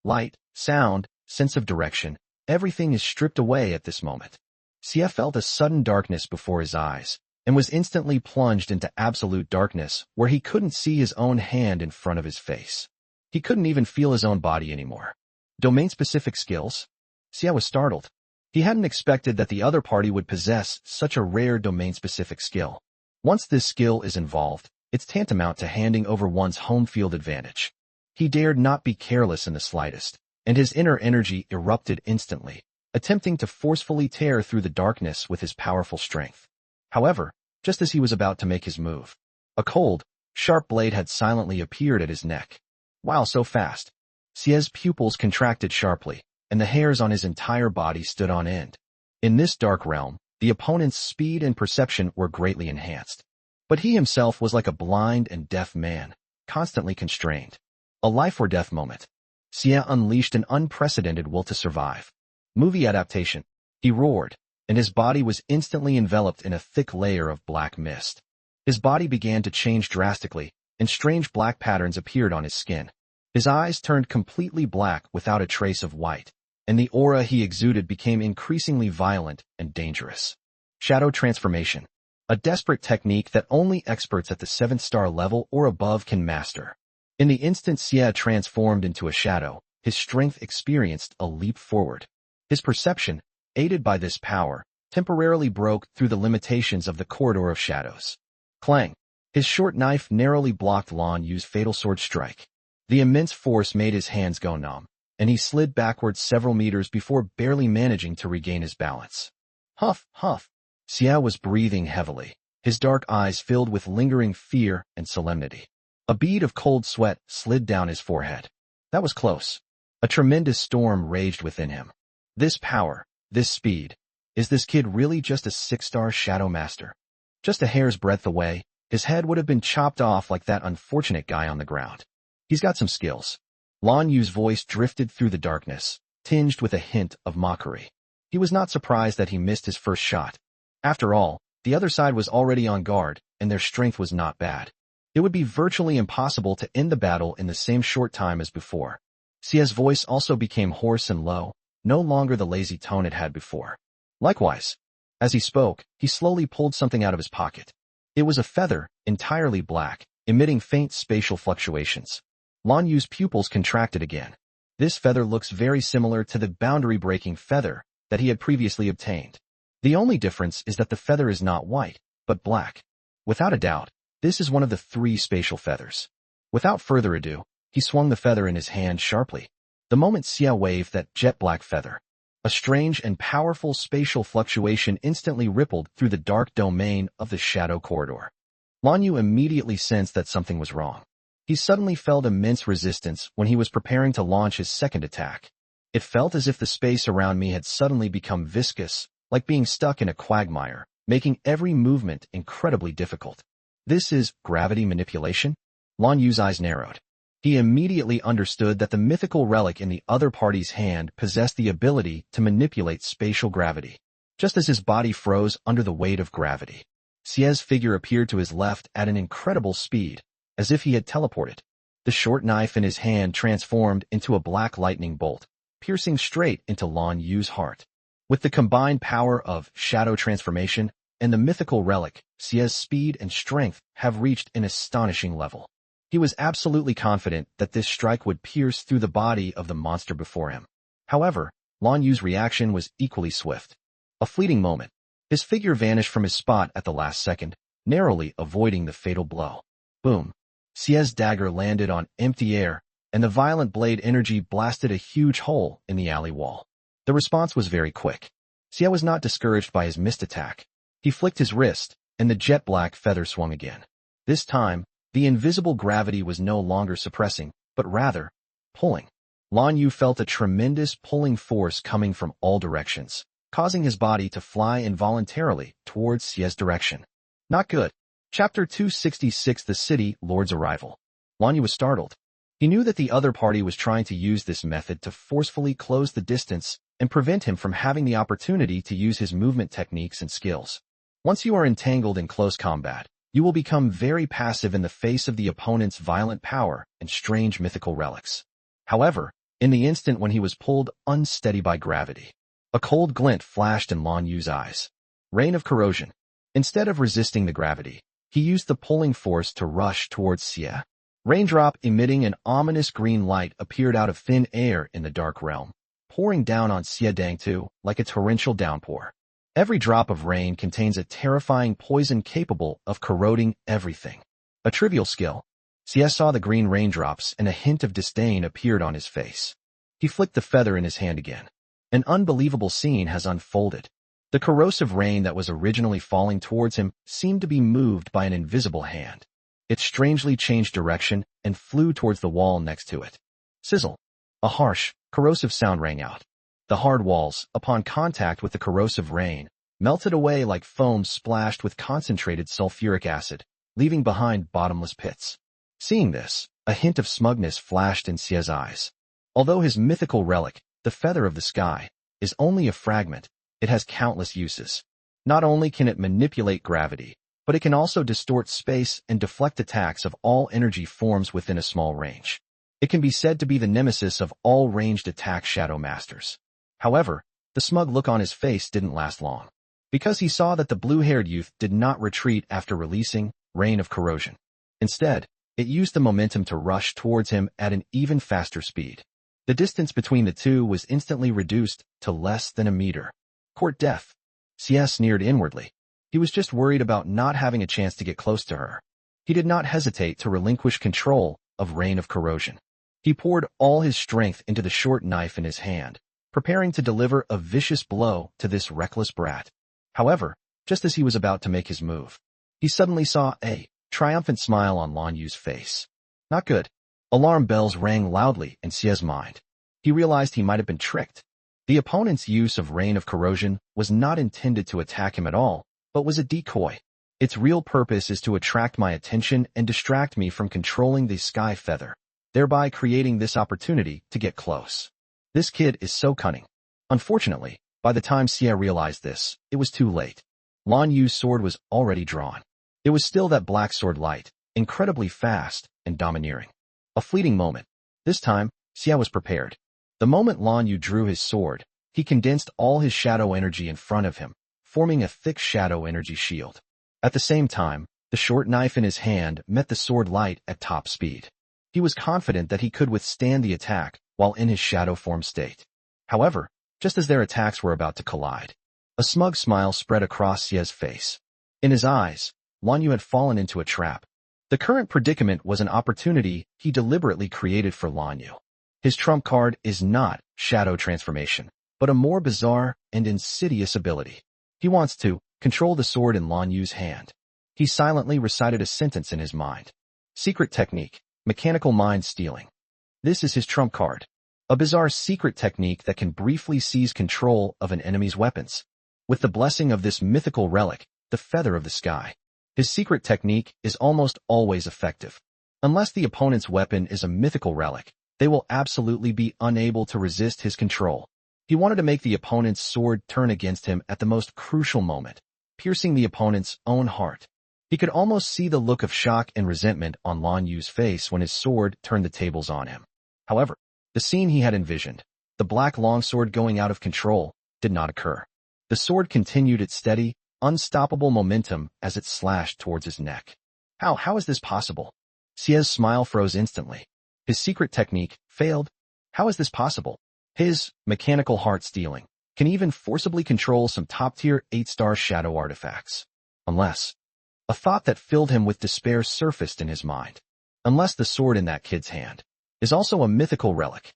Light, sound, sense of direction, everything is stripped away at this moment. Sia felt a sudden darkness before his eyes and was instantly plunged into absolute darkness where he couldn't see his own hand in front of his face. He couldn't even feel his own body anymore. Domain-specific skills? Sia was startled. He hadn't expected that the other party would possess such a rare domain-specific skill. Once this skill is involved, it's tantamount to handing over one's home field advantage. He dared not be careless in the slightest, and his inner energy erupted instantly, attempting to forcefully tear through the darkness with his powerful strength. However, just as he was about to make his move, a cold, sharp blade had silently appeared at his neck. Wow, so fast. Sia's pupils contracted sharply, and the hairs on his entire body stood on end. In this dark realm, the opponent's speed and perception were greatly enhanced. But he himself was like a blind and deaf man, constantly constrained. A life-or-death moment. Sia unleashed an unprecedented will to survive. Movie adaptation. He roared, and his body was instantly enveloped in a thick layer of black mist. His body began to change drastically, and strange black patterns appeared on his skin. His eyes turned completely black without a trace of white, and the aura he exuded became increasingly violent and dangerous. Shadow transformation. A desperate technique that only experts at the 7th star level or above can master. In the instant Sia transformed into a shadow, his strength experienced a leap forward. His perception, aided by this power, temporarily broke through the limitations of the corridor of shadows. Clang! His short knife narrowly blocked Lan Yu's fatal sword strike. The immense force made his hands go numb, and he slid backwards several meters before barely managing to regain his balance. Huff, huff. Sia was breathing heavily, his dark eyes filled with lingering fear and solemnity. A bead of cold sweat slid down his forehead. That was close. A tremendous storm raged within him. This power, this speed. Is this kid really just a 6-star shadow master? Just a hair's breadth away, his head would have been chopped off like that unfortunate guy on the ground. He's got some skills. Lan Yu's voice drifted through the darkness, tinged with a hint of mockery. He was not surprised that he missed his first shot. After all, the other side was already on guard, and their strength was not bad. It would be virtually impossible to end the battle in the same short time as before. Xia's voice also became hoarse and low, no longer the lazy tone it had before. Likewise, as he spoke, he slowly pulled something out of his pocket. It was a feather, entirely black, emitting faint spatial fluctuations. Lan Yu's pupils contracted again. This feather looks very similar to the boundary-breaking feather that he had previously obtained. The only difference is that the feather is not white, but black. Without a doubt, this is one of the 3 spatial feathers. Without further ado, he swung the feather in his hand sharply. The moment Xia waved that jet-black feather, a strange and powerful spatial fluctuation instantly rippled through the dark domain of the shadow corridor. Lan Yu immediately sensed that something was wrong. He suddenly felt immense resistance when he was preparing to launch his second attack. It felt as if the space around me had suddenly become viscous, like being stuck in a quagmire, making every movement incredibly difficult. This is gravity manipulation? Lan Yu's eyes narrowed. He immediately understood that the mythical relic in the other party's hand possessed the ability to manipulate spatial gravity, just as his body froze under the weight of gravity. Xia's figure appeared to his left at an incredible speed, as if he had teleported. The short knife in his hand transformed into a black lightning bolt, piercing straight into Lan Yu's heart. With the combined power of shadow transformation and the mythical relic, Xia's speed and strength have reached an astonishing level. He was absolutely confident that this strike would pierce through the body of the monster before him. However, Lan Yu's reaction was equally swift. A fleeting moment. His figure vanished from his spot at the last second, narrowly avoiding the fatal blow. Boom. Xia's dagger landed on empty air, and the violent blade energy blasted a huge hole in the alley wall. The response was very quick. Xia was not discouraged by his missed attack. He flicked his wrist, and the jet-black feather swung again. This time, the invisible gravity was no longer suppressing, but rather, pulling. Lan Yu felt a tremendous pulling force coming from all directions, causing his body to fly involuntarily towards Xia's direction. Not good. Chapter 266 The City Lord's Arrival. Lan Yu was startled. He knew that the other party was trying to use this method to forcefully close the distance and prevent him from having the opportunity to use his movement techniques and skills. Once you are entangled in close combat, you will become very passive in the face of the opponent's violent power and strange mythical relics. However, in the instant when he was pulled unsteady by gravity, a cold glint flashed in Lan Yu's eyes. Rain of corrosion. Instead of resisting the gravity, he used the pulling force to rush towards Xia. Raindrop emitting an ominous green light appeared out of thin air in the dark realm, pouring down on Xia Dangtu like a torrential downpour. Every drop of rain contains a terrifying poison capable of corroding everything. A trivial skill. Xia saw the green raindrops and a hint of disdain appeared on his face. He flicked the feather in his hand again. An unbelievable scene has unfolded. The corrosive rain that was originally falling towards him seemed to be moved by an invisible hand. It strangely changed direction and flew towards the wall next to it. Sizzle. A harsh, corrosive sound rang out. The hard walls, upon contact with the corrosive rain, melted away like foam splashed with concentrated sulfuric acid, leaving behind bottomless pits. Seeing this, a hint of smugness flashed in Xia's eyes. Although his mythical relic, the feather of the sky, is only a fragment, it has countless uses. Not only can it manipulate gravity, but it can also distort space and deflect attacks of all energy forms within a small range. It can be said to be the nemesis of all ranged attack shadow masters. However, the smug look on his face didn't last long, because he saw that the blue-haired youth did not retreat after releasing Rain of Corrosion. Instead, it used the momentum to rush towards him at an even faster speed. The distance between the two was instantly reduced to less than a meter. Court death. Xia sneered inwardly. He was just worried about not having a chance to get close to her. He did not hesitate to relinquish control of Rain of Corrosion. He poured all his strength into the short knife in his hand, preparing to deliver a vicious blow to this reckless brat. However, just as he was about to make his move, he suddenly saw a triumphant smile on Lan Yu's face. Not good. Alarm bells rang loudly in Xia's mind. He realized he might have been tricked. The opponent's use of Rain of Corrosion was not intended to attack him at all, but was a decoy. Its real purpose is to attract my attention and distract me from controlling the sky feather, thereby creating this opportunity to get close. This kid is so cunning. Unfortunately, by the time Xia realized this, it was too late. Lan Yu's sword was already drawn. It was still that black sword light, incredibly fast and domineering. A fleeting moment. This time, Xia was prepared. The moment Lan Yu drew his sword, he condensed all his shadow energy in front of him, forming a thick shadow energy shield. At the same time, the short knife in his hand met the sword light at top speed. He was confident that he could withstand the attack while in his shadow form state. However, just as their attacks were about to collide, a smug smile spread across Xia's face. In his eyes, Lan Yu had fallen into a trap. The current predicament was an opportunity he deliberately created for Lan Yu. His trump card is not shadow transformation, but a more bizarre and insidious ability. He wants to control the sword in Lan Yu's hand. He silently recited a sentence in his mind. Secret technique, mechanical mind stealing. This is his trump card. A bizarre secret technique that can briefly seize control of an enemy's weapons. With the blessing of this mythical relic, the feather of the sky, his secret technique is almost always effective. Unless the opponent's weapon is a mythical relic, they will absolutely be unable to resist his control. He wanted to make the opponent's sword turn against him at the most crucial moment, piercing the opponent's own heart. He could almost see the look of shock and resentment on Lan Yu's face when his sword turned the tables on him. However, the scene he had envisioned, the black longsword going out of control, did not occur. The sword continued its steady, unstoppable momentum as it slashed towards his neck. How is this possible? Xia's smile froze instantly. His secret technique failed. How is this possible? His mechanical heart stealing can even forcibly control some top-tier 8-star shadow artifacts. Unless... A thought that filled him with despair surfaced in his mind. Unless the sword in that kid's hand is also a mythical relic.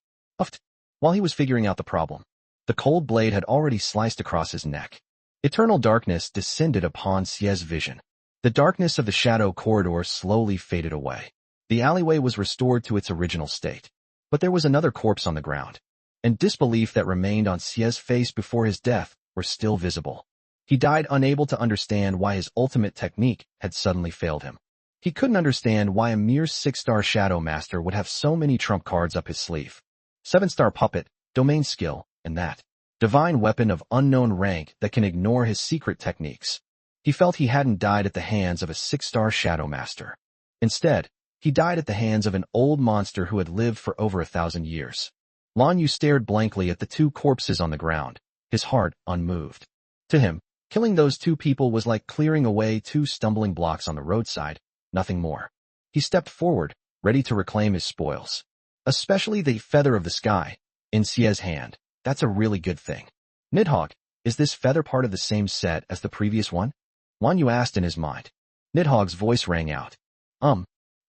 While he was figuring out the problem, the cold blade had already sliced across his neck. Eternal darkness descended upon Xia's vision. The darkness of the shadow corridor slowly faded away. The alleyway was restored to its original state. But there was another corpse on the ground, and disbelief that remained on Xia's face before his death were still visible. He died unable to understand why his ultimate technique had suddenly failed him. He couldn't understand why a mere 6-star shadow master would have so many trump cards up his sleeve. 7-star puppet, domain skill, and that divine weapon of unknown rank that can ignore his secret techniques. He felt he hadn't died at the hands of a 6-star shadow master. Instead, he died at the hands of an old monster who had lived for over 1,000 years. Lan Yu stared blankly at the two corpses on the ground, his heart unmoved. To him, killing those two people was like clearing away two stumbling blocks on the roadside, nothing more. He stepped forward, ready to reclaim his spoils. Especially the feather of the sky, in Xia's hand. That's a really good thing. Nidhogg, is this feather part of the same set as the previous one? Lan Yu asked in his mind. Nidhogg's voice rang out.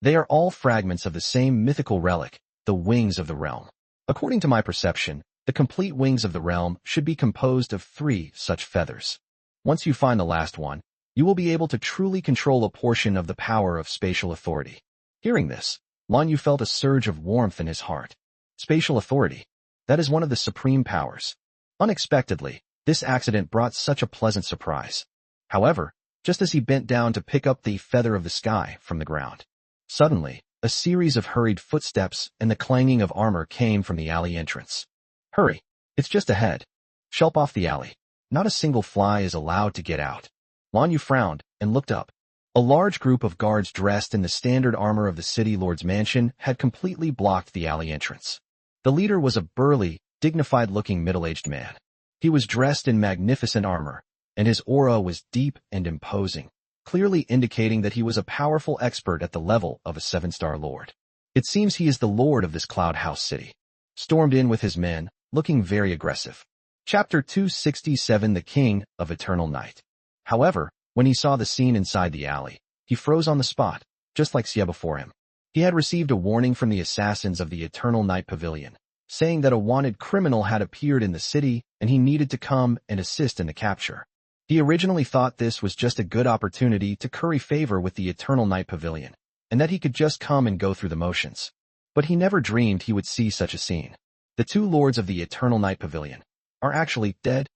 They are all fragments of the same mythical relic, the wings of the realm. According to my perception, the complete wings of the realm should be composed of 3 such feathers. Once you find the last one, you will be able to truly control a portion of the power of spatial authority. Hearing this, Lan Yu felt a surge of warmth in his heart. Spatial authority. That is one of the supreme powers. Unexpectedly, this accident brought such a pleasant surprise. However, just as he bent down to pick up the feather of the sky from the ground, suddenly, a series of hurried footsteps and the clanging of armor came from the alley entrance. Hurry, it's just ahead. Shelp off the alley. Not a single fly is allowed to get out. Lan Yu frowned and looked up. A large group of guards dressed in the standard armor of the city lord's mansion had completely blocked the alley entrance. The leader was a burly, dignified-looking middle-aged man. He was dressed in magnificent armor, and his aura was deep and imposing, clearly indicating that he was a powerful expert at the level of a 7-star lord. It seems he is the lord of this cloud house city. Stormed in with his men, looking very aggressive. Chapter 267 The King of Eternal Night. However, when he saw the scene inside the alley, he froze on the spot, just like Xia before him. He had received a warning from the assassins of the Eternal Night Pavilion, saying that a wanted criminal had appeared in the city and he needed to come and assist in the capture. He originally thought this was just a good opportunity to curry favor with the Eternal Night Pavilion, and that he could just come and go through the motions. But he never dreamed he would see such a scene. The 2 lords of the Eternal Night Pavilion are actually dead,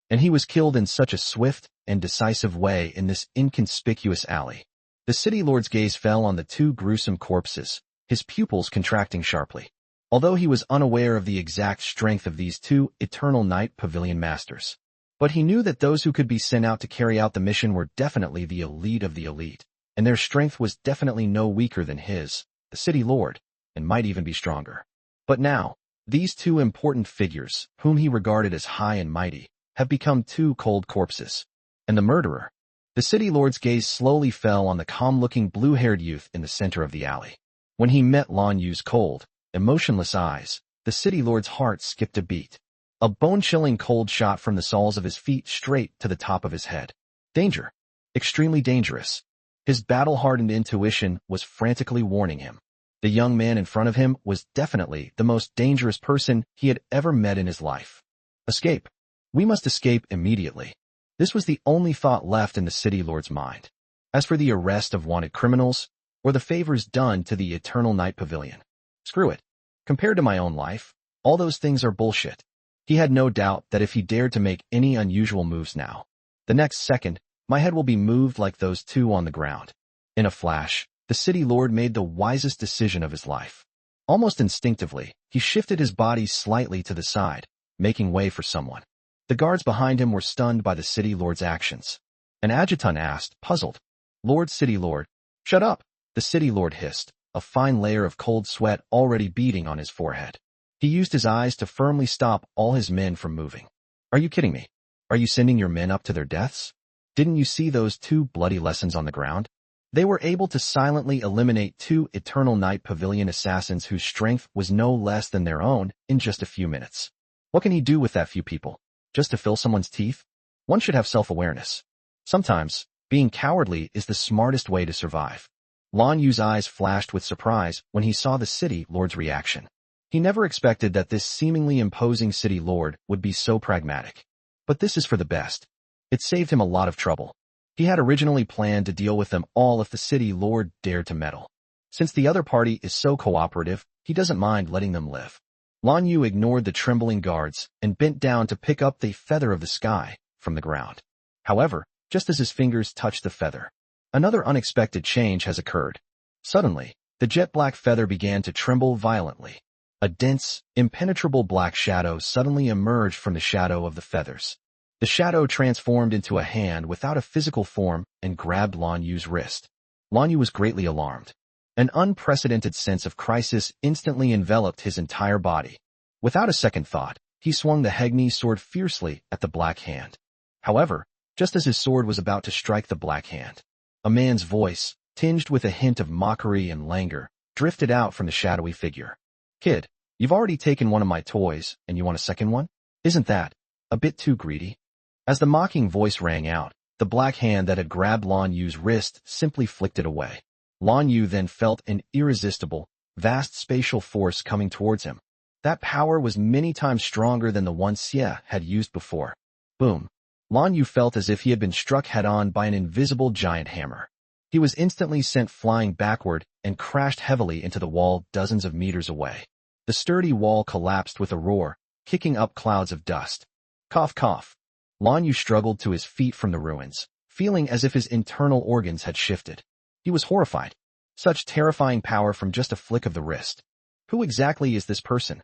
and he was killed in such a swift and decisive way in this inconspicuous alley. The city lord's gaze fell on the 2 gruesome corpses, his pupils contracting sharply. Although he was unaware of the exact strength of these 2 Eternal Night Pavilion masters, but he knew that those who could be sent out to carry out the mission were definitely the elite of the elite, and their strength was definitely no weaker than his, the city lord, and might even be stronger. But now, these two important figures, whom he regarded as high and mighty, have become two cold corpses. And the murderer? The city lord's gaze slowly fell on the calm-looking blue-haired youth in the center of the alley. When he met Lan Yu's cold, emotionless eyes, the city lord's heart skipped a beat. A bone-chilling cold shot from the soles of his feet straight to the top of his head. Danger. Extremely dangerous. His battle-hardened intuition was frantically warning him. The young man in front of him was definitely the most dangerous person he had ever met in his life. Escape. We must escape immediately. This was the only thought left in the city lord's mind. As for the arrest of wanted criminals, or the favors done to the Eternal Night Pavilion, screw it. Compared to my own life, all those things are bullshit. He had no doubt that if he dared to make any unusual moves now, the next second, my head will be moved like those two on the ground. In a flash, the city lord made the wisest decision of his life. Almost instinctively, he shifted his body slightly to the side, making way for someone. The guards behind him were stunned by the city lord's actions. An adjutant asked, puzzled, "Lord, city lord." "Shut up," the city lord hissed, a fine layer of cold sweat already beading on his forehead. He used his eyes to firmly stop all his men from moving. "Are you kidding me? Are you sending your men up to their deaths? Didn't you see those two bloody lessons on the ground?" They were able to silently eliminate two Eternal Night Pavilion assassins whose strength was no less than their own in just a few minutes. What can he do with that few people? Just to fill someone's teeth? One should have self-awareness. Sometimes, being cowardly is the smartest way to survive. Lan Yu's eyes flashed with surprise when he saw the city lord's reaction. He never expected that this seemingly imposing city lord would be so pragmatic. But this is for the best. It saved him a lot of trouble. He had originally planned to deal with them all if the city lord dared to meddle. Since the other party is so cooperative, he doesn't mind letting them live. Lan Yu ignored the trembling guards and bent down to pick up the feather of the sky from the ground. However, just as his fingers touched the feather, another unexpected change has occurred. Suddenly, the jet-black feather began to tremble violently. A dense, impenetrable black shadow suddenly emerged from the shadow of the feathers. The shadow transformed into a hand without a physical form and grabbed Lan Yu's wrist. Lan Yu was greatly alarmed. An unprecedented sense of crisis instantly enveloped his entire body. Without a second thought, he swung the Hegni sword fiercely at the black hand. However, just as his sword was about to strike the black hand, a man's voice, tinged with a hint of mockery and languor, drifted out from the shadowy figure. "Kid, you've already taken one of my toys, and you want a second one? Isn't that a bit too greedy?" As the mocking voice rang out, the black hand that had grabbed Lan Yu's wrist simply flicked it away. Lan Yu then felt an irresistible, vast spatial force coming towards him. That power was many times stronger than the one Xie had used before. Boom. Lan Yu felt as if he had been struck head-on by an invisible giant hammer. He was instantly sent flying backward and crashed heavily into the wall dozens of meters away. The sturdy wall collapsed with a roar, kicking up clouds of dust. Cough, cough. Lan Yu struggled to his feet from the ruins, feeling as if his internal organs had shifted. He was horrified. Such terrifying power from just a flick of the wrist. Who exactly is this person?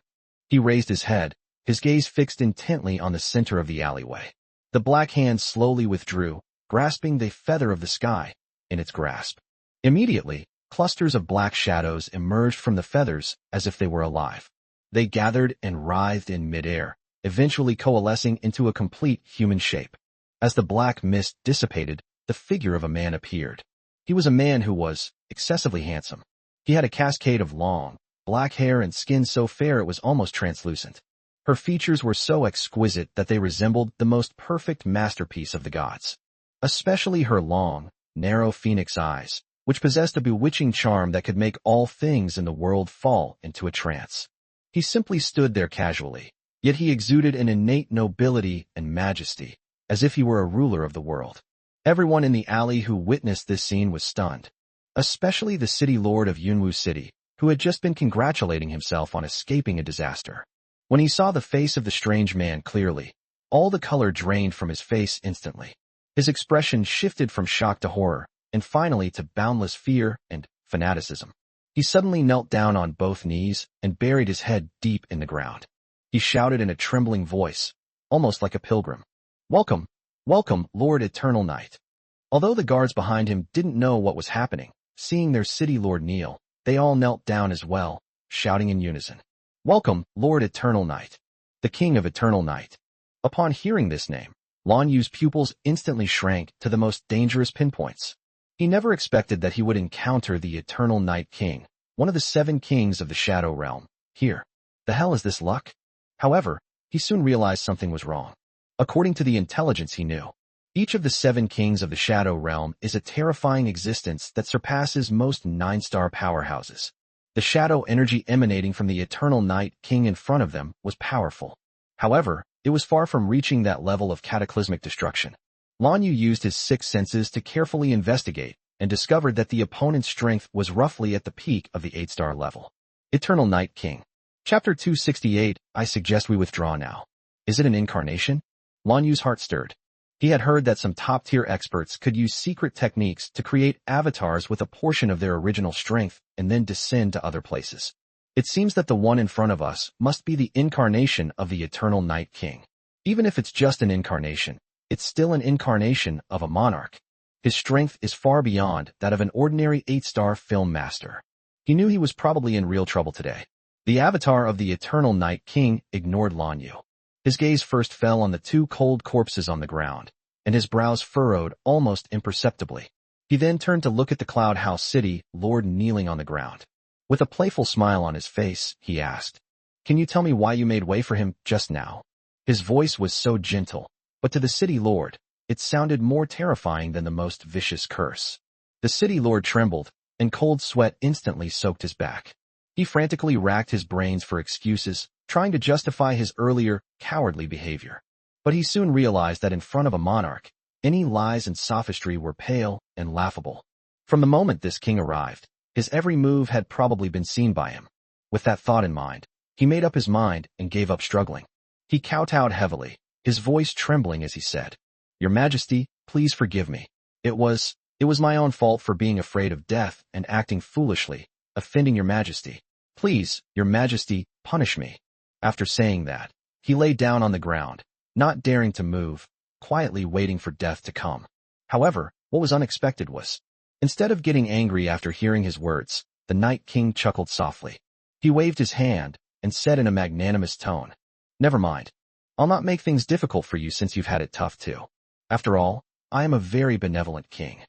He raised his head, his gaze fixed intently on the center of the alleyway. The black hand slowly withdrew, grasping the feather of the sky in its grasp. Immediately, clusters of black shadows emerged from the feathers as if they were alive. They gathered and writhed in midair, eventually coalescing into a complete human shape. As the black mist dissipated, the figure of a man appeared. He was a man who was excessively handsome. He had a cascade of long, black hair and skin so fair it was almost translucent. Her features were so exquisite that they resembled the most perfect masterpiece of the gods. Especially her long, narrow phoenix eyes, which possessed a bewitching charm that could make all things in the world fall into a trance. He simply stood there casually, yet he exuded an innate nobility and majesty, as if he were a ruler of the world. Everyone in the alley who witnessed this scene was stunned, especially the city lord of Yunwu City, who had just been congratulating himself on escaping a disaster. When he saw the face of the strange man clearly, all the color drained from his face instantly. His expression shifted from shock to horror, and finally to boundless fear and fanaticism. He suddenly knelt down on both knees and buried his head deep in the ground. He shouted in a trembling voice, almost like a pilgrim, "Welcome, welcome, Lord Eternal Night." Although the guards behind him didn't know what was happening, seeing their city lord kneel, they all knelt down as well, shouting in unison, Welcome, Lord Eternal Night, the King of Eternal Night. Upon hearing this name, Lan Yu's pupils instantly shrank to the most dangerous pinpoints. He never expected that he would encounter the Eternal Night King, one of the 7 kings of the Shadow Realm, here. The hell is this luck? However, he soon realized something was wrong. According to the intelligence he knew, each of the 7 kings of the Shadow Realm is a terrifying existence that surpasses most 9-star powerhouses. The shadow energy emanating from the Eternal Night King in front of them was powerful. However, it was far from reaching that level of cataclysmic destruction. Lan Yu used his 6 senses to carefully investigate and discovered that the opponent's strength was roughly at the peak of the 8-star level. Eternal Night King. Chapter 268, I suggest we withdraw now. Is it an incarnation? Lan Yu's heart stirred. He had heard that some top-tier experts could use secret techniques to create avatars with a portion of their original strength and then descend to other places. It seems that the one in front of us must be the incarnation of the Eternal Night King. Even if it's just an incarnation, it's still an incarnation of a monarch. His strength is far beyond that of an ordinary 8-star film master. He knew he was probably in real trouble today. The avatar of the Eternal Night King ignored Lan Yu. His gaze first fell on the 2 cold corpses on the ground, and his brows furrowed almost imperceptibly. He then turned to look at the Cloud House City Lord kneeling on the ground. With a playful smile on his face, he asked, "Can you tell me why you made way for him just now?" His voice was so gentle, but to the City Lord, it sounded more terrifying than the most vicious curse. The City Lord trembled, and cold sweat instantly soaked his back. He frantically racked his brains for excuses, trying to justify his earlier, cowardly behavior. But he soon realized that in front of a monarch, any lies and sophistry were pale and laughable. From the moment this king arrived, his every move had probably been seen by him. With that thought in mind, he made up his mind and gave up struggling. He kowtowed heavily, his voice trembling as he said, "Your Majesty, please forgive me. It was my own fault for being afraid of death and acting foolishly, offending Your Majesty. Please, Your Majesty, punish me." After saying that, he lay down on the ground, not daring to move, quietly waiting for death to come. However, what was unexpected was, instead of getting angry after hearing his words, the Night King chuckled softly. He waved his hand and said in a magnanimous tone, "Never mind. I'll not make things difficult for you since you've had it tough too. After all, I am a very benevolent king."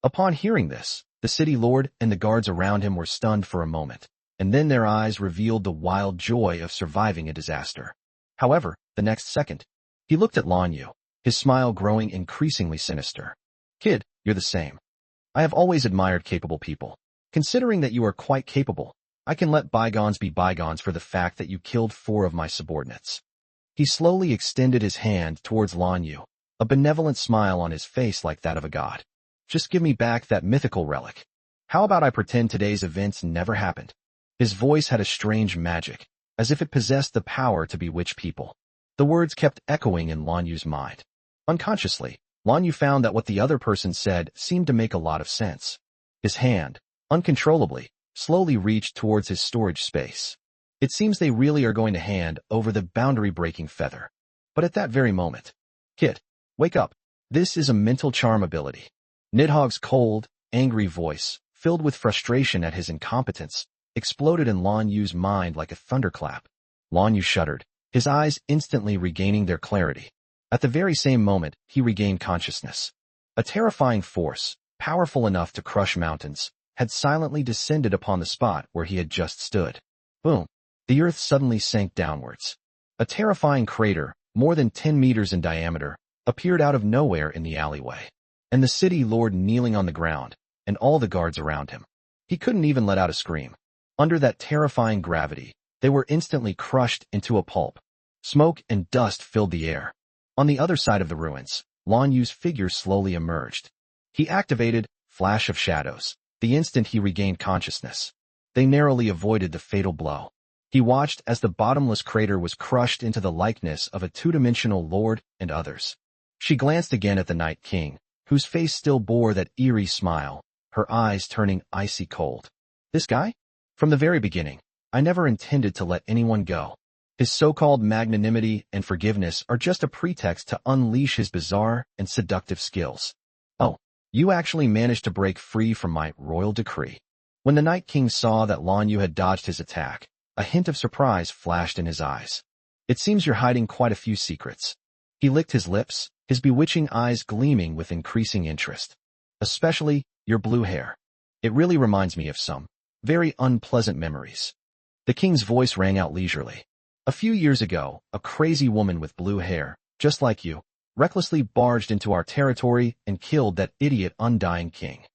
Upon hearing this, the City Lord and the guards around him were stunned for a moment, and then their eyes revealed the wild joy of surviving a disaster. However, the next second, he looked at Lan Yu, his smile growing increasingly sinister. "Kid, you're the same. I have always admired capable people. Considering that you are quite capable, I can let bygones be bygones for the fact that you killed 4 of my subordinates." He slowly extended his hand towards Lan Yu, a benevolent smile on his face like that of a god. "Just give me back that mythical relic. How about I pretend today's events never happened?" His voice had a strange magic, as if it possessed the power to bewitch people. The words kept echoing in Lan Yu's mind. Unconsciously, Lan Yu found that what the other person said seemed to make a lot of sense. His hand, uncontrollably, slowly reached towards his storage space. It seems they really are going to hand over the boundary-breaking feather. But at that very moment, "Kid, wake up. This is a mental charm ability." Nidhogg's cold, angry voice, filled with frustration at his incompetence, exploded in Lan Yu's mind like a thunderclap. Lan Yu shuddered, his eyes instantly regaining their clarity. At the very same moment, he regained consciousness. A terrifying force, powerful enough to crush mountains, had silently descended upon the spot where he had just stood. Boom! The earth suddenly sank downwards. A terrifying crater, more than 10 meters in diameter, appeared out of nowhere in the alleyway. And the City Lord kneeling on the ground, and all the guards around him. He couldn't even let out a scream. Under that terrifying gravity, they were instantly crushed into a pulp. Smoke and dust filled the air. On the other side of the ruins, Lan Yu's figure slowly emerged. He activated Flash of Shadows the instant he regained consciousness. They narrowly avoided the fatal blow. He watched as the bottomless crater was crushed into the likeness of a 2-dimensional lord and others. She glanced again at the Night King, whose face still bore that eerie smile, her eyes turning icy cold. This guy? From the very beginning, I never intended to let anyone go. His so-called magnanimity and forgiveness are just a pretext to unleash his bizarre and seductive skills. Oh, you actually managed to break free from my royal decree. When the Night King saw that Lan Yu had dodged his attack, A hint of surprise flashed in his eyes. It seems you're hiding quite a few secrets. He licked his lips, his bewitching eyes gleaming with increasing interest. Especially your blue hair. It really reminds me of some very unpleasant memories. The king's voice rang out leisurely. A few years ago, a crazy woman with blue hair, just like you, recklessly barged into our territory and killed that idiot undying king.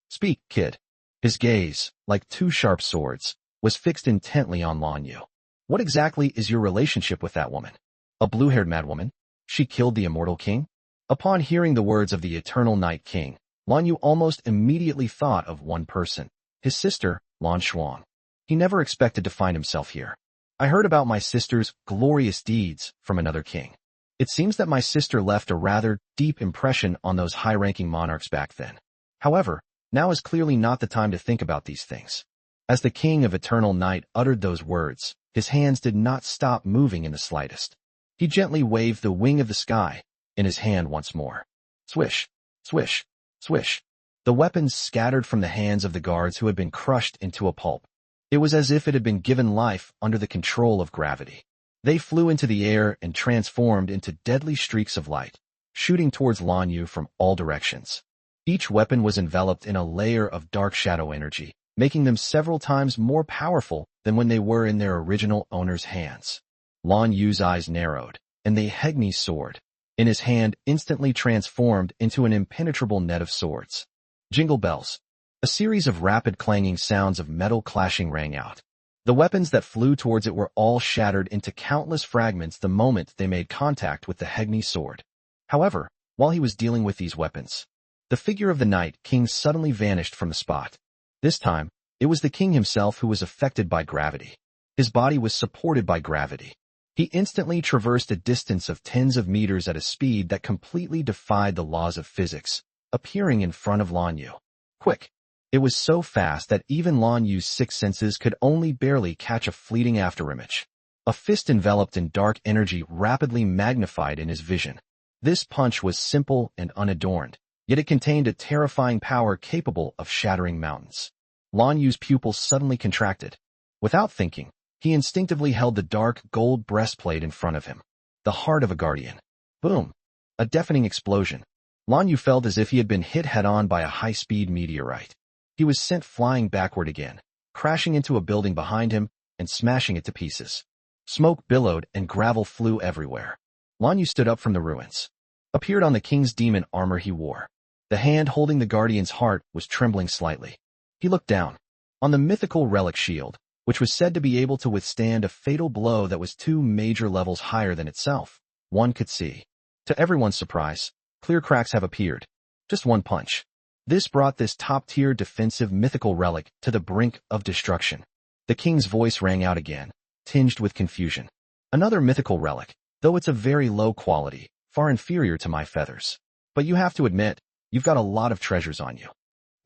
Speak, kid. His gaze, like two sharp swords, was fixed intently on Lan Yu. What exactly is your relationship with that woman? A blue-haired madwoman? She killed the immortal king? Upon hearing the words of the eternal Night King, Lan Yu almost immediately thought of one person, his sister, Lan Xuan. He never expected to find himself here. I heard about my sister's glorious deeds from another king. It seems that my sister left a rather deep impression on those high-ranking monarchs back then. However, now is clearly not the time to think about these things. As the king of eternal night uttered those words, his hands did not stop moving in the slightest. He gently waved the wing of the sky in his hand once more. Swish, swish, swish. The weapons scattered from the hands of the guards who had been crushed into a pulp. It was as if it had been given life under the control of gravity. They flew into the air and transformed into deadly streaks of light, shooting towards Lan Yu from all directions. Each weapon was enveloped in a layer of dark shadow energy, making them several times more powerful than when they were in their original owner's hands. Lan Yu's eyes narrowed, and the Hegni sword, in his hand, instantly transformed into an impenetrable net of swords. Jingle bells. A series of rapid clanging sounds of metal clashing rang out. The weapons that flew towards it were all shattered into countless fragments the moment they made contact with the Hegni sword. However, while he was dealing with these weapons, the figure of the Night King suddenly vanished from the spot. This time, it was the king himself who was affected by gravity. His body was supported by gravity. He instantly traversed a distance of tens of meters at a speed that completely defied the laws of physics, appearing in front of Lan Yu. Quick. It was so fast that even Lan Yu's six senses could only barely catch a fleeting afterimage. A fist enveloped in dark energy rapidly magnified in his vision. This punch was simple and unadorned, yet it contained a terrifying power capable of shattering mountains. Lan Yu's pupils suddenly contracted. Without thinking, he instinctively held the dark gold breastplate in front of him. The heart of a guardian. Boom! A deafening explosion. Lan Yu felt as if he had been hit head-on by a high-speed meteorite. He was sent flying backward again, crashing into a building behind him and smashing it to pieces. Smoke billowed and gravel flew everywhere. Lan Yu stood up from the ruins, appeared on the king's demon armor he wore. The hand holding the guardian's heart was trembling slightly. He looked down. On the mythical relic shield, which was said to be able to withstand a fatal blow that was 2 major levels higher than itself, one could see. To everyone's surprise, clear cracks have appeared. Just one punch. This brought this top-tier defensive mythical relic to the brink of destruction. The king's voice rang out again, tinged with confusion. Another mythical relic, though it's of very low quality, far inferior to my feathers. But you have to admit, you've got a lot of treasures on you.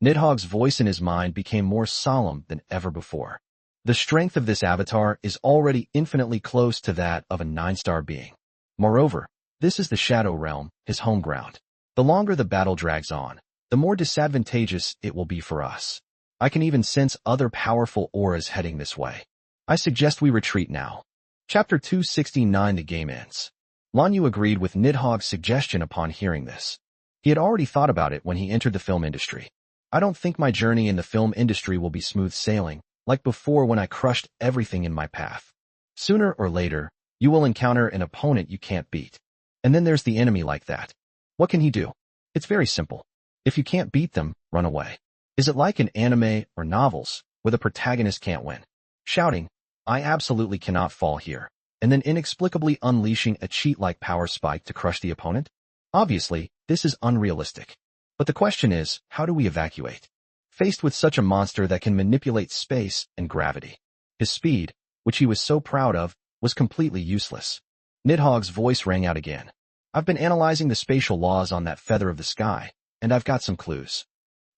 Nidhogg's voice in his mind became more solemn than ever before. The strength of this avatar is already infinitely close to that of a 9-star being. Moreover, this is the Shadow Realm, his home ground. The longer the battle drags on, the more disadvantageous it will be for us. I can even sense other powerful auras heading this way. I suggest we retreat now. Chapter 269. The game ends. Lan Yu agreed with Nidhogg's suggestion upon hearing this. He had already thought about it when he entered the film industry. I don't think my journey in the film industry will be smooth sailing, like before when I crushed everything in my path. Sooner or later, you will encounter an opponent you can't beat. And then there's the enemy like that. What can he do? It's very simple. If you can't beat them, run away. Is it like in anime or novels, where the protagonist can't win? Shouting, I absolutely cannot fall here, and then inexplicably unleashing a cheat-like power spike to crush the opponent? Obviously, this is unrealistic. But the question is, how do we evacuate? Faced with such a monster that can manipulate space and gravity, his speed, which he was so proud of, was completely useless. Nidhogg's voice rang out again. I've been analyzing the spatial laws on that feather of the sky, and I've got some clues.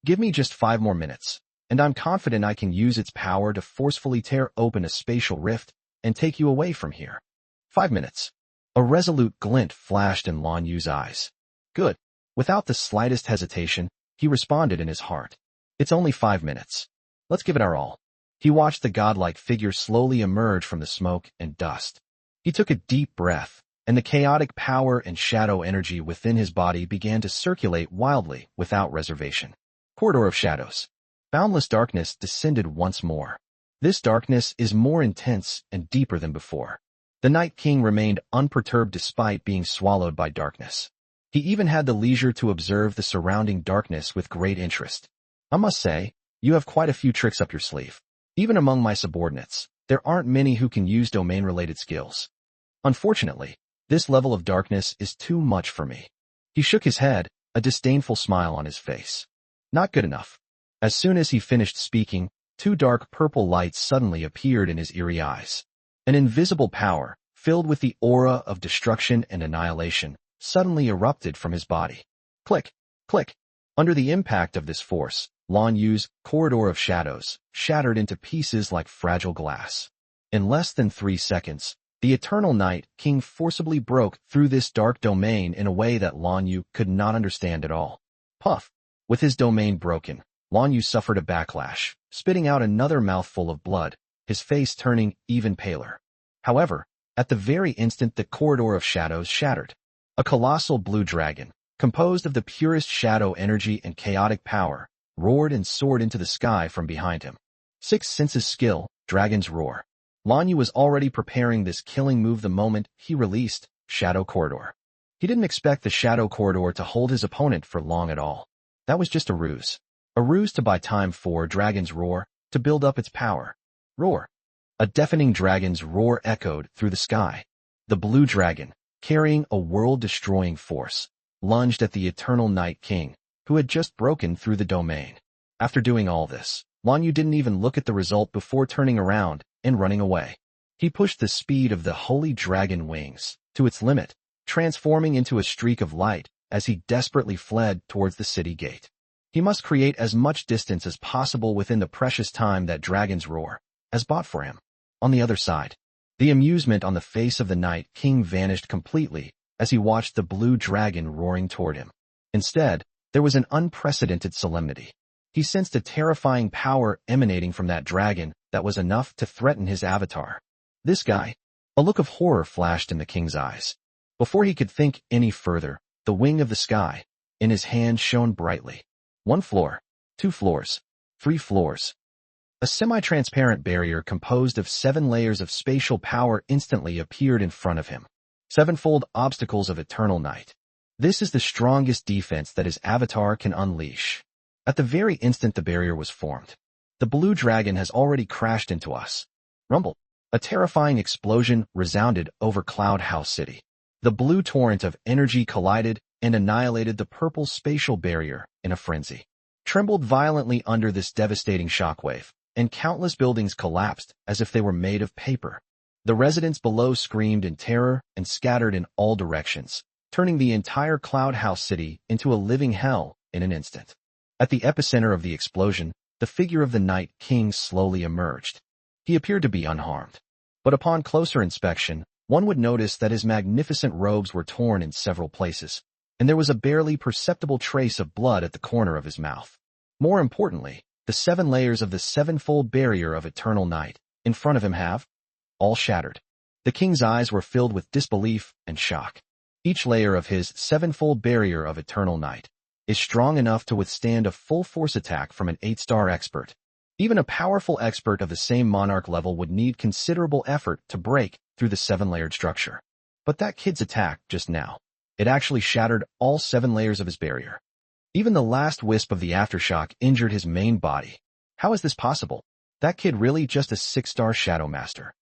Give me just 5 more minutes, and I'm confident I can use its power to forcefully tear open a spatial rift and take you away from here. 5 minutes. A resolute glint flashed in Lan Yu's eyes. Good. Without the slightest hesitation, he responded in his heart. It's only 5 minutes. Let's give it our all. He watched the godlike figure slowly emerge from the smoke and dust. He took a deep breath, and the chaotic power and shadow energy within his body began to circulate wildly without reservation. Corridor of Shadows. Boundless darkness descended once more. This darkness is more intense and deeper than before. The Night King remained unperturbed despite being swallowed by darkness. He even had the leisure to observe the surrounding darkness with great interest. I must say, you have quite a few tricks up your sleeve. Even among my subordinates, there aren't many who can use domain-related skills. Unfortunately, this level of darkness is too much for me. He shook his head, a disdainful smile on his face. Not good enough. As soon as he finished speaking, two dark purple lights suddenly appeared in his eerie eyes. An invisible power, filled with the aura of destruction and annihilation, suddenly erupted from his body. Click, click. Under the impact of this force, Lan Yu's corridor of shadows shattered into pieces like fragile glass. In less than 3 seconds, the Eternal Night King forcibly broke through this dark domain in a way that Lan Yu could not understand at all. Puff. With his domain broken, Lan Yu suffered a backlash, spitting out another mouthful of blood, his face turning even paler. However, at the very instant the corridor of shadows shattered, a colossal blue dragon, composed of the purest shadow energy and chaotic power, roared and soared into the sky from behind him. Sixth Sense's skill, Dragon's Roar. Lan Yu was already preparing this killing move the moment he released Shadow Corridor. He didn't expect the Shadow Corridor to hold his opponent for long at all. That was just a ruse. A ruse to buy time for Dragon's Roar to build up its power. Roar. A deafening dragon's roar echoed through the sky. The blue dragon, carrying a world-destroying force, lunged at the Eternal Night King, who had just broken through the domain. After doing all this, Lan Yu didn't even look at the result before turning around and running away. He pushed the speed of the holy dragon wings to its limit, transforming into a streak of light as he desperately fled towards the city gate. He must create as much distance as possible within the precious time that Dragon's Roar has bought for him. On the other side, the amusement on the face of the Night King vanished completely as he watched the blue dragon roaring toward him. Instead, there was an unprecedented solemnity. He sensed a terrifying power emanating from that dragon that was enough to threaten his avatar. This guy. A look of horror flashed in the king's eyes. Before he could think any further, the wing of the sky, in his hand, shone brightly. 1 floor, 2 floors, 3 floors. A semi-transparent barrier composed of 7 layers of spatial power instantly appeared in front of him. 7-fold obstacles of eternal night. This is the strongest defense that his avatar can unleash. At the very instant the barrier was formed, the blue dragon has already crashed into us. Rumble. A terrifying explosion resounded over Cloud House City. The blue torrent of energy collided and annihilated the purple spatial barrier in a frenzy. Trembled violently under this devastating shockwave, and countless buildings collapsed as if they were made of paper. The residents below screamed in terror and scattered in all directions, turning the entire Cloud House City into a living hell in an instant. At the epicenter of the explosion, the figure of the Night King slowly emerged. He appeared to be unharmed. But upon closer inspection, one would notice that his magnificent robes were torn in several places, and there was a barely perceptible trace of blood at the corner of his mouth. More importantly, the 7 layers of the 7-fold barrier of eternal night in front of him have all shattered. The king's eyes were filled with disbelief and shock. Each layer of his 7-fold barrier of eternal night is strong enough to withstand a full force attack from an 8-star expert. Even a powerful expert of the same monarch level would need considerable effort to break through the 7-layered structure. But that kid's attack just now, it actually shattered all 7 layers of his barrier. Even the last wisp of the aftershock injured his main body. How is this possible? That kid really just a 6-star Shadow Master.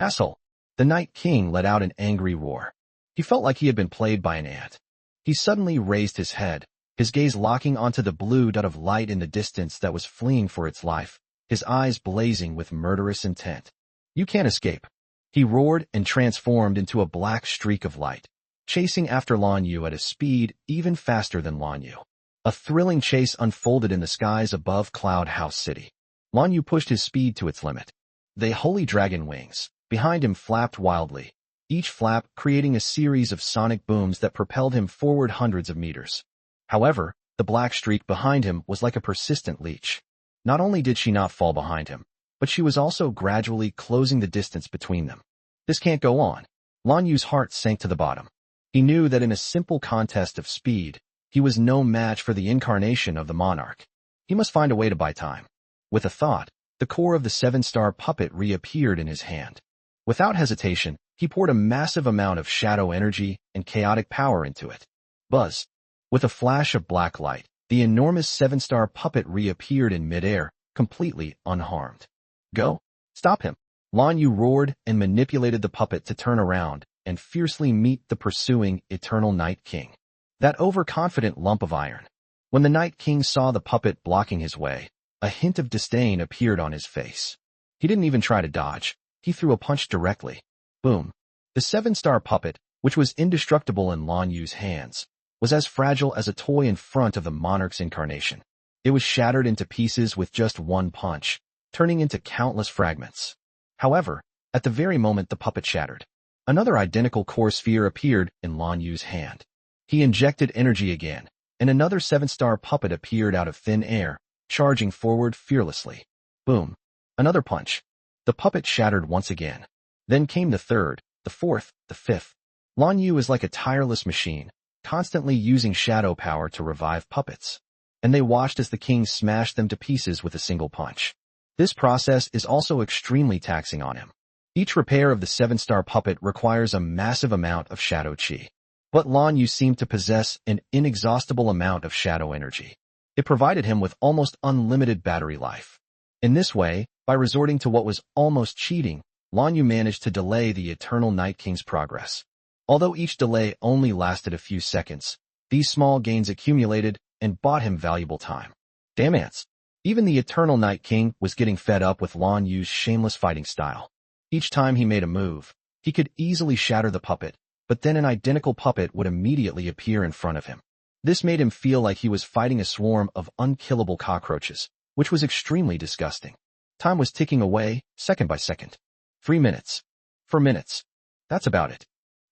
Asshole. The Night King let out an angry roar. He felt like he had been played by an ant. He suddenly raised his head, his gaze locking onto the blue dot of light in the distance that was fleeing for its life, his eyes blazing with murderous intent. You can't escape. He roared and transformed into a black streak of light, chasing after Lan Yu at a speed even faster than Lan Yu. A thrilling chase unfolded in the skies above Cloud House City. Lan Yu pushed his speed to its limit. The holy dragon wings behind him flapped wildly, each flap creating a series of sonic booms that propelled him forward hundreds of meters. However, the black streak behind him was like a persistent leech. Not only did she not fall behind him, but she was also gradually closing the distance between them. This can't go on. Lan Yu's heart sank to the bottom. He knew that in a simple contest of speed, he was no match for the incarnation of the monarch. He must find a way to buy time. With a thought, the core of the seven-star puppet reappeared in his hand. Without hesitation, he poured a massive amount of shadow energy and chaotic power into it. Buzz! With a flash of black light, the enormous seven-star puppet reappeared in midair, completely unharmed. Go! Stop him! Lan Yu roared and manipulated the puppet to turn around and fiercely meet the pursuing Eternal Night King. That overconfident lump of iron. When the Night King saw the puppet blocking his way, a hint of disdain appeared on his face. He didn't even try to dodge. He threw a punch directly. Boom. The seven-star puppet, which was indestructible in Lan Yu's hands, was as fragile as a toy in front of the monarch's incarnation. It was shattered into pieces with just one punch, turning into countless fragments. However, at the very moment the puppet shattered, another identical core sphere appeared in Lan Yu's hand. He injected energy again, and another seven-star puppet appeared out of thin air, charging forward fearlessly. Boom. Another punch. The puppet shattered once again. Then came the third, the fourth, the fifth. Lan Yu is like a tireless machine, constantly using shadow power to revive puppets. And they watched as the king smashed them to pieces with a single punch. This process is also extremely taxing on him. Each repair of the seven-star puppet requires a massive amount of shadow chi. But Lan Yu seemed to possess an inexhaustible amount of shadow energy. It provided him with almost unlimited battery life. In this way, by resorting to what was almost cheating, Lan Yu managed to delay the Eternal Night King's progress. Although each delay only lasted a few seconds, these small gains accumulated and bought him valuable time. Damn ants. Even the Eternal Night King was getting fed up with Lan Yu's shameless fighting style. Each time he made a move, he could easily shatter the puppet, but then an identical puppet would immediately appear in front of him. This made him feel like he was fighting a swarm of unkillable cockroaches, which was extremely disgusting. Time was ticking away, second by second. 3 minutes. 4 minutes. That's about it.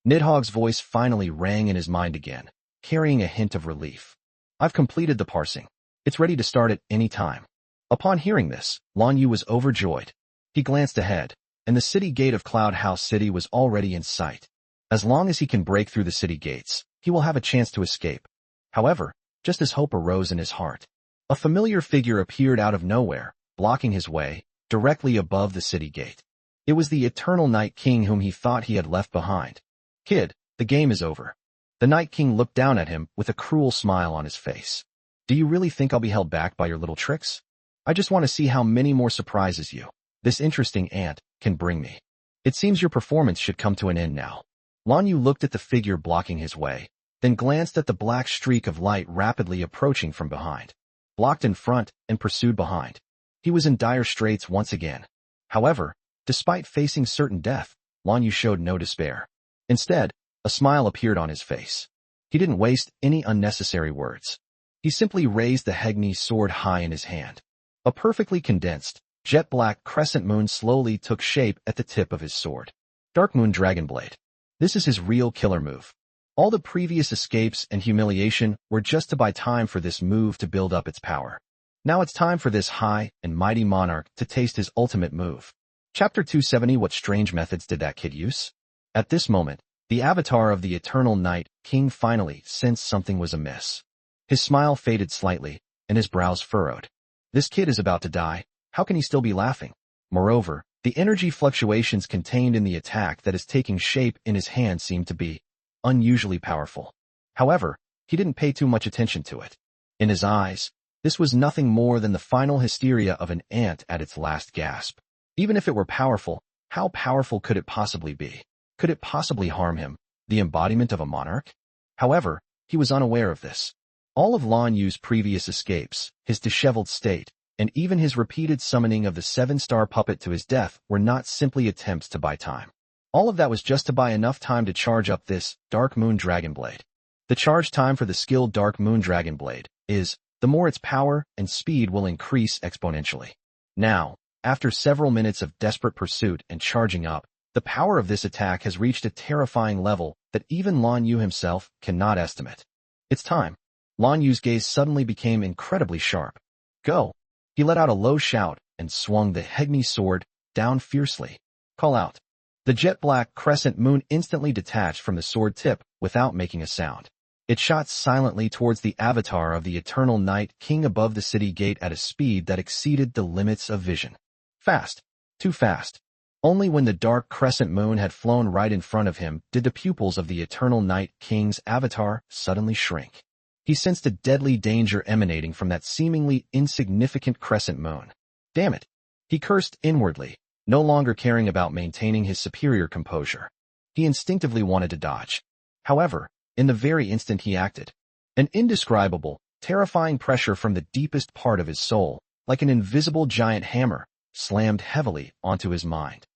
Nidhogg's voice finally rang in his mind again, carrying a hint of relief. I've completed the parsing. It's ready to start at any time. Upon hearing this, Lan Yu was overjoyed. He glanced ahead, and the city gate of Cloud House City was already in sight. As long as he can break through the city gates, he will have a chance to escape. However, just as hope arose in his heart, a familiar figure appeared out of nowhere, blocking his way, directly above the city gate. It was the Eternal Night King whom he thought he had left behind. Kid, the game is over. The Night King looked down at him with a cruel smile on his face. Do you really think I'll be held back by your little tricks? I just want to see how many more surprises you, this interesting ant, can bring me. It seems your performance should come to an end now. Lan Yu looked at the figure blocking his way, then glanced at the black streak of light rapidly approaching from behind. Blocked in front and pursued behind. He was in dire straits once again. However, despite facing certain death, Lan Yu showed no despair. Instead, a smile appeared on his face. He didn't waste any unnecessary words. He simply raised the Hegni sword high in his hand. A perfectly condensed, jet-black crescent moon slowly took shape at the tip of his sword. Dark Moon Dragonblade. This is his real killer move. All the previous escapes and humiliation were just to buy time for this move to build up its power. Now it's time for this high and mighty monarch to taste his ultimate move. Chapter 270. What strange methods did that kid use? At this moment, the avatar of the Eternal Night King finally sensed something was amiss. His smile faded slightly, and his brows furrowed. This kid is about to die. How can he still be laughing? Moreover, the energy fluctuations contained in the attack that is taking shape in his hand seemed to be unusually powerful. However, he didn't pay too much attention to it. In his eyes, this was nothing more than the final hysteria of an ant at its last gasp. Even if it were powerful, how powerful could it possibly be? Could it possibly harm him, the embodiment of a monarch? However, he was unaware of this. All of Lan Yu's previous escapes, his disheveled state, and even his repeated summoning of the seven-star puppet to his death were not simply attempts to buy time. All of that was just to buy enough time to charge up this Dark Moon Dragonblade. The charge time for the skilled Dark Moon Dragonblade is, the more its power and speed will increase exponentially. Now, after several minutes of desperate pursuit and charging up, the power of this attack has reached a terrifying level that even Lan Yu himself cannot estimate. It's time. Lan Yu's gaze suddenly became incredibly sharp. Go! He let out a low shout, and swung the Hegni sword down fiercely. Call out. The jet-black crescent moon instantly detached from the sword tip without making a sound. It shot silently towards the avatar of the Eternal Night King above the city gate at a speed that exceeded the limits of vision. Fast. Too fast. Only when the dark crescent moon had flown right in front of him did the pupils of the Eternal Night King's avatar suddenly shrink. He sensed a deadly danger emanating from that seemingly insignificant crescent moon. Damn it! He cursed inwardly, no longer caring about maintaining his superior composure. He instinctively wanted to dodge. However, in the very instant he acted, an indescribable, terrifying pressure from the deepest part of his soul, like an invisible giant hammer, slammed heavily onto his mind.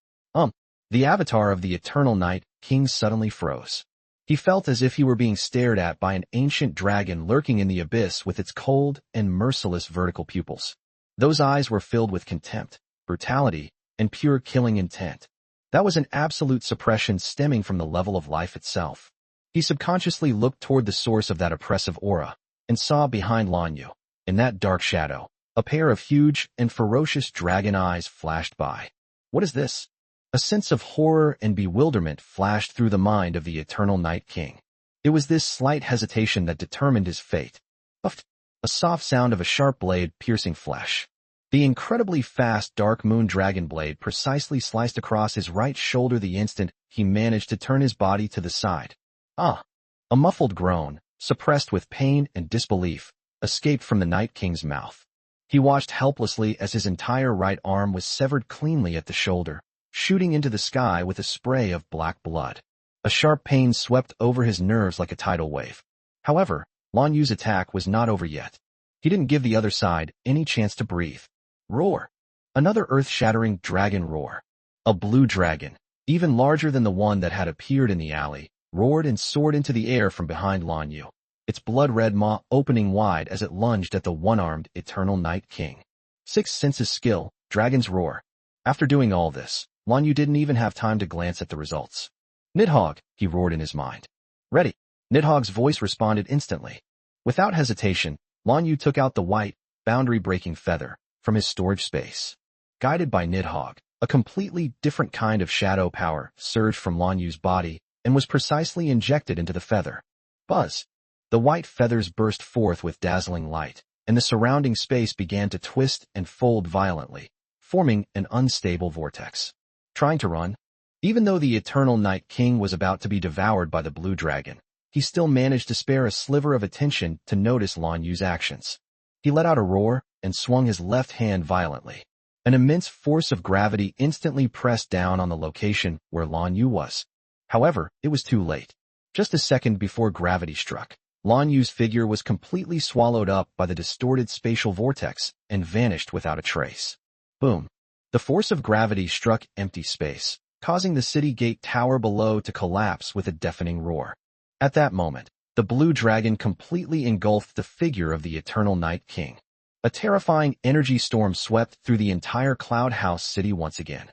The avatar of the Eternal Night King suddenly froze. He felt as if he were being stared at by an ancient dragon lurking in the abyss with its cold and merciless vertical pupils. Those eyes were filled with contempt, brutality, and pure killing intent. That was an absolute suppression stemming from the level of life itself. He subconsciously looked toward the source of that oppressive aura, and saw behind Lanyu, in that dark shadow, a pair of huge and ferocious dragon eyes flashed by. What is this? A sense of horror and bewilderment flashed through the mind of the Eternal Night King. It was this slight hesitation that determined his fate. Puffed, a soft sound of a sharp blade piercing flesh. The incredibly fast dark moon dragon blade precisely sliced across his right shoulder the instant he managed to turn his body to the side. A muffled groan, suppressed with pain and disbelief, escaped from the Night King's mouth. He watched helplessly as his entire right arm was severed cleanly at the shoulder, shooting into the sky with a spray of black blood. A sharp pain swept over his nerves like a tidal wave. However, Lanyu's attack was not over yet. He didn't give the other side any chance to breathe. Roar! Another earth-shattering dragon roar. A blue dragon, even larger than the one that had appeared in the alley, roared and soared into the air from behind Lanyu, its blood-red maw opening wide as it lunged at the one-armed Eternal Night King. Sixth senses skill, dragon's roar. After doing all this, Lanyu didn't even have time to glance at the results. Nidhogg, he roared in his mind. Ready. Nidhogg's voice responded instantly. Without hesitation, Lanyu took out the white, boundary-breaking feather from his storage space. Guided by Nidhogg, a completely different kind of shadow power surged from Lanyu's body and was precisely injected into the feather. Buzz! The white feathers burst forth with dazzling light, and the surrounding space began to twist and fold violently, forming an unstable vortex. Trying to run? Even though the Eternal Night King was about to be devoured by the blue dragon, he still managed to spare a sliver of attention to notice Lanyu's actions. He let out a roar and swung his left hand violently. An immense force of gravity instantly pressed down on the location where Lanyu was. However, it was too late. Just a second before gravity struck, Lanyu's figure was completely swallowed up by the distorted spatial vortex and vanished without a trace. Boom. The force of gravity struck empty space, causing the city gate tower below to collapse with a deafening roar. At that moment, the blue dragon completely engulfed the figure of the Eternal Night King. A terrifying energy storm swept through the entire Cloud House city once again.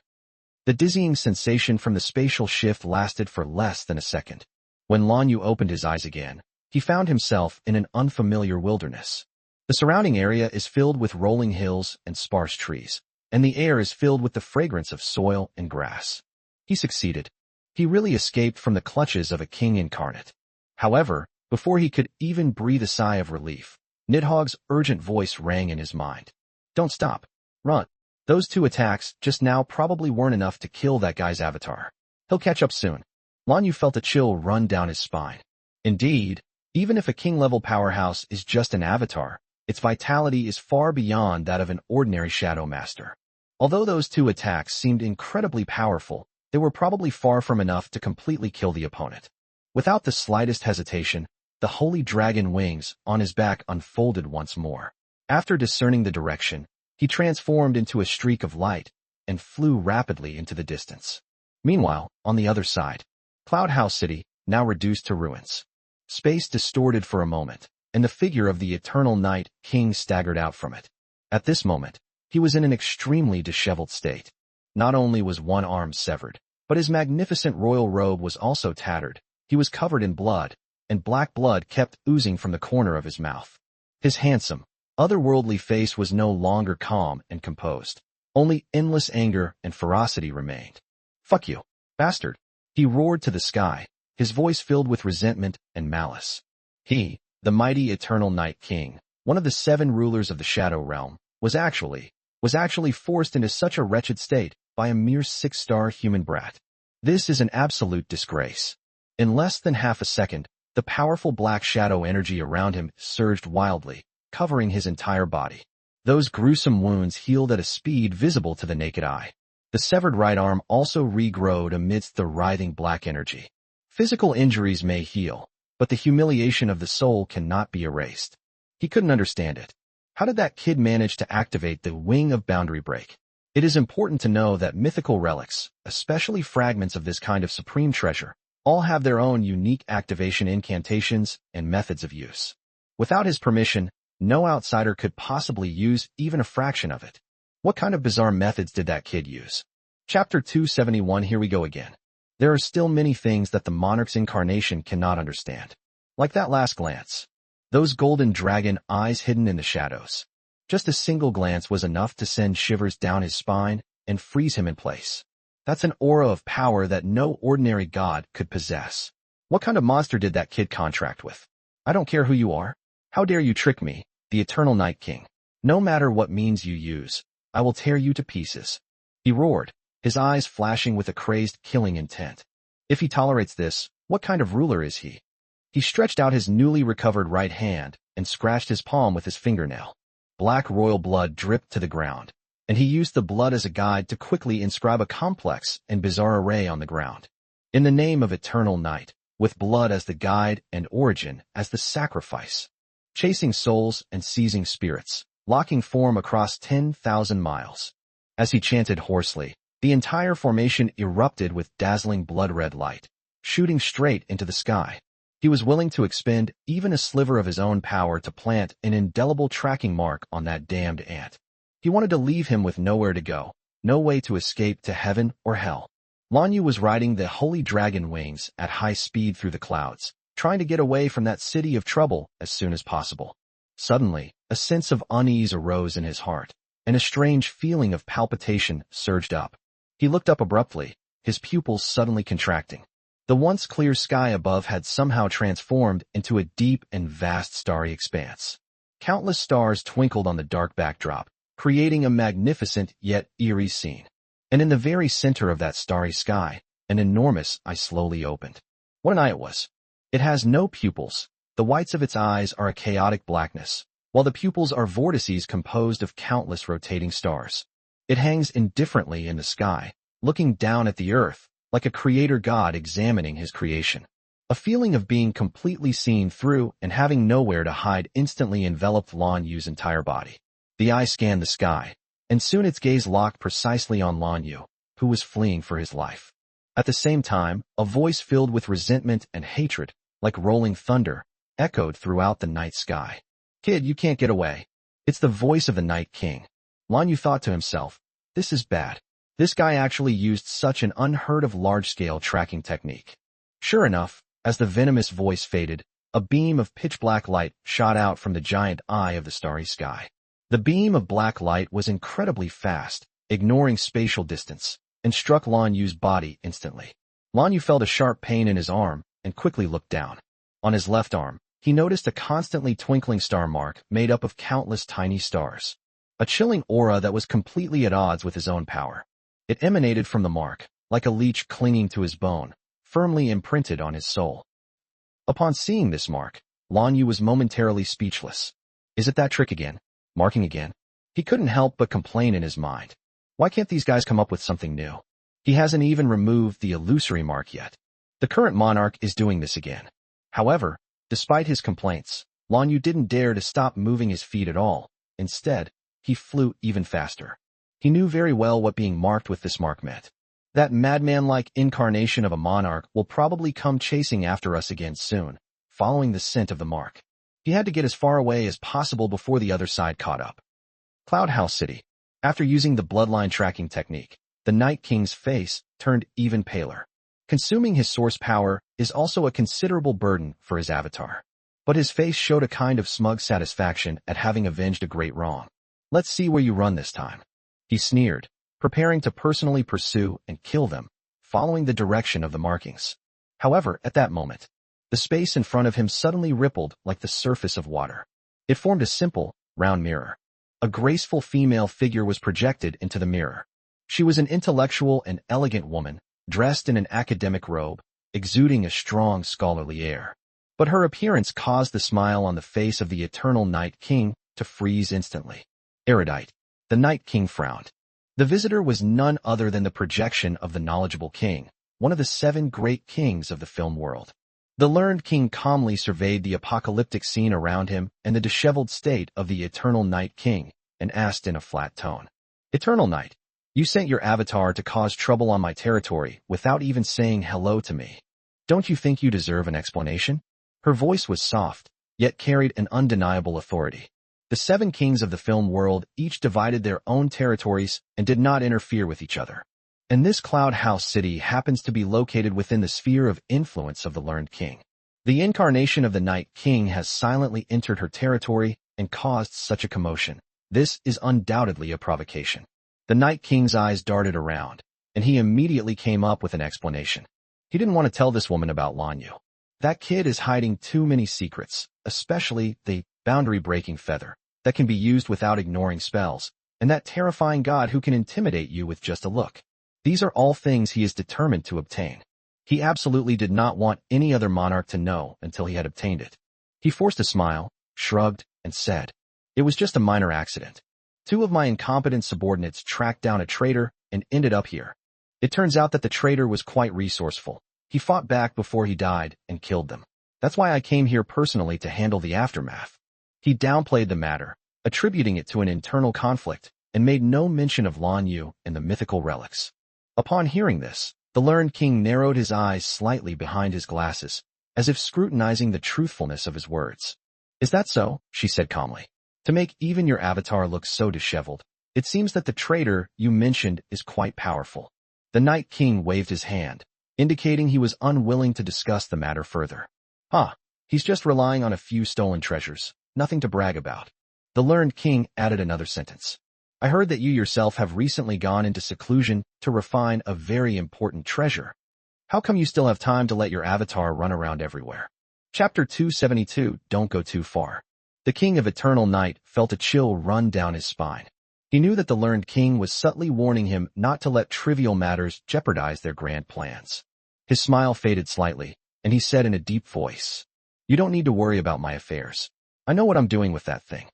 The dizzying sensation from the spatial shift lasted for less than a second. When Lanyu opened his eyes again, he found himself in an unfamiliar wilderness. The surrounding area is filled with rolling hills and sparse trees, and the air is filled with the fragrance of soil and grass. He succeeded. He really escaped from the clutches of a king incarnate. However, before he could even breathe a sigh of relief, Nidhogg's urgent voice rang in his mind. Don't stop. Run. Those two attacks just now probably weren't enough to kill that guy's avatar. He'll catch up soon. Lanyu felt a chill run down his spine. Indeed, even if a king-level powerhouse is just an avatar, its vitality is far beyond that of an ordinary Shadow Master. Although those two attacks seemed incredibly powerful, they were probably far from enough to completely kill the opponent. Without the slightest hesitation, the holy dragon wings on his back unfolded once more. After discerning the direction, he transformed into a streak of light and flew rapidly into the distance. Meanwhile, on the other side, Cloud House City, now reduced to ruins. Space distorted for a moment, and the figure of the Eternal Night King staggered out from it. At this moment, he was in an extremely disheveled state. Not only was one arm severed, but his magnificent royal robe was also tattered. He was covered in blood, and black blood kept oozing from the corner of his mouth. His handsome, otherworldly face was no longer calm and composed. Only endless anger and ferocity remained. "Fuck you, bastard," he roared to the sky, his voice filled with resentment and malice. He, the mighty eternal Night King, one of the 7 rulers of the Shadow Realm, was actually forced into such a wretched state by a mere 6-star human brat. This is an absolute disgrace. In less than half a second, the powerful black shadow energy around him surged wildly, covering his entire body. Those gruesome wounds healed at a speed visible to the naked eye. The severed right arm also regrowed amidst the writhing black energy. Physical injuries may heal, but the humiliation of the soul cannot be erased. He couldn't understand it. How did that kid manage to activate the Wing of Boundary Break? It is important to know that mythical relics, especially fragments of this kind of supreme treasure, all have their own unique activation incantations and methods of use. Without his permission, no outsider could possibly use even a fraction of it. What kind of bizarre methods did that kid use? Chapter 271. Here we go again. There are still many things that the monarch's incarnation cannot understand. Like that last glance. Those golden dragon eyes hidden in the shadows. Just a single glance was enough to send shivers down his spine and freeze him in place. That's an aura of power that no ordinary god could possess. What kind of monster did that kid contract with? I don't care who you are. How dare you trick me, the Eternal Night King? No matter what means you use, I will tear you to pieces. He roared, his eyes flashing with a crazed killing intent. If he tolerates this, what kind of ruler is he? He stretched out his newly recovered right hand and scratched his palm with his fingernail. Black royal blood dripped to the ground, and he used the blood as a guide to quickly inscribe a complex and bizarre array on the ground. In the name of eternal night, with blood as the guide and origin as the sacrifice. Chasing souls and seizing spirits, locking form across 10,000 miles. As he chanted hoarsely, the entire formation erupted with dazzling blood-red light, shooting straight into the sky. He was willing to expend even a sliver of his own power to plant an indelible tracking mark on that damned ant. He wanted to leave him with nowhere to go, no way to escape to heaven or hell. Lanyu was riding the holy dragon wings at high speed through the clouds, trying to get away from that city of trouble as soon as possible. Suddenly, a sense of unease arose in his heart, and a strange feeling of palpitation surged up. He looked up abruptly, his pupils suddenly contracting. The once clear sky above had somehow transformed into a deep and vast starry expanse. Countless stars twinkled on the dark backdrop, creating a magnificent yet eerie scene. And in the very center of that starry sky, an enormous eye slowly opened. What an eye it was! It has no pupils. The whites of its eyes are a chaotic blackness, while the pupils are vortices composed of countless rotating stars. It hangs indifferently in the sky, looking down at the earth, like a creator god examining his creation. A feeling of being completely seen through and having nowhere to hide instantly enveloped Lan Yu's entire body. The eye scanned the sky, and soon its gaze locked precisely on Lan Yu, who was fleeing for his life. At the same time, a voice filled with resentment and hatred, like rolling thunder, echoed throughout the night sky. "Kid, you can't get away." It's the voice of the Night King. Lan Yu thought to himself, this is bad. This guy actually used such an unheard-of large-scale tracking technique. Sure enough, as the venomous voice faded, a beam of pitch-black light shot out from the giant eye of the starry sky. The beam of black light was incredibly fast, ignoring spatial distance, and struck Lan Yu's body instantly. Lan Yu felt a sharp pain in his arm and quickly looked down. On his left arm, he noticed a constantly twinkling star mark made up of countless tiny stars. A chilling aura that was completely at odds with his own power. It emanated from the mark, like a leech clinging to his bone, firmly imprinted on his soul. Upon seeing this mark, Lan Yu was momentarily speechless. Is it that trick again? Marking again? He couldn't help but complain in his mind. Why can't these guys come up with something new? He hasn't even removed the illusory mark yet. The current monarch is doing this again. However, despite his complaints, Lan Yu didn't dare to stop moving his feet at all. Instead, he flew even faster. He knew very well what being marked with this mark meant. That madman-like incarnation of a monarch will probably come chasing after us again soon, following the scent of the mark. He had to get as far away as possible before the other side caught up. Cloud House City. After using the bloodline tracking technique, the Night King's face turned even paler. Consuming his source power is also a considerable burden for his avatar. But his face showed a kind of smug satisfaction at having avenged a great wrong. Let's see where you run this time. He sneered, preparing to personally pursue and kill them, following the direction of the markings. However, at that moment, the space in front of him suddenly rippled like the surface of water. It formed a simple, round mirror. A graceful female figure was projected into the mirror. She was an intellectual and elegant woman, dressed in an academic robe, exuding a strong scholarly air. But her appearance caused the smile on the face of the eternal Night King to freeze instantly. Erudite. The Night King frowned. The visitor was none other than the projection of the knowledgeable king, one of the 7 great kings of the film world. The learned king calmly surveyed the apocalyptic scene around him and the disheveled state of the eternal Night King, and asked in a flat tone, "Eternal Night, you sent your avatar to cause trouble on my territory without even saying hello to me. Don't you think you deserve an explanation?" Her voice was soft, yet carried an undeniable authority. The 7 kings of the film world each divided their own territories and did not interfere with each other. And this Cloud House city happens to be located within the sphere of influence of the learned king. The incarnation of the Night King has silently entered her territory and caused such a commotion. This is undoubtedly a provocation. The Night King's eyes darted around, and he immediately came up with an explanation. He didn't want to tell this woman about Lanyu. That kid is hiding too many secrets, especially the boundary-breaking feather that can be used without ignoring spells, and that terrifying god who can intimidate you with just a look. These are all things he is determined to obtain. He absolutely did not want any other monarch to know until he had obtained it. He forced a smile, shrugged, and said, "It was just a minor accident. 2 of my incompetent subordinates tracked down a traitor and ended up here. It turns out that the traitor was quite resourceful. He fought back before he died and killed them. That's why I came here personally to handle the aftermath." He downplayed the matter, attributing it to an internal conflict, and made no mention of Lanyu and the mythical relics. Upon hearing this, the learned king narrowed his eyes slightly behind his glasses, as if scrutinizing the truthfulness of his words. "Is that so?" she said calmly. "To make even your avatar look so disheveled, it seems that the traitor you mentioned is quite powerful." The Night King waved his hand, indicating he was unwilling to discuss the matter further. He's just relying on a few stolen treasures, nothing to brag about." The learned king added another sentence. "I heard that you yourself have recently gone into seclusion to refine a very important treasure. How come you still have time to let your avatar run around everywhere?" Chapter 272, Don't Go Too Far. The King of Eternal Night felt a chill run down his spine. He knew that the learned king was subtly warning him not to let trivial matters jeopardize their grand plans. His smile faded slightly, and he said in a deep voice, "You don't need to worry about my affairs. I know what I'm doing with that thing.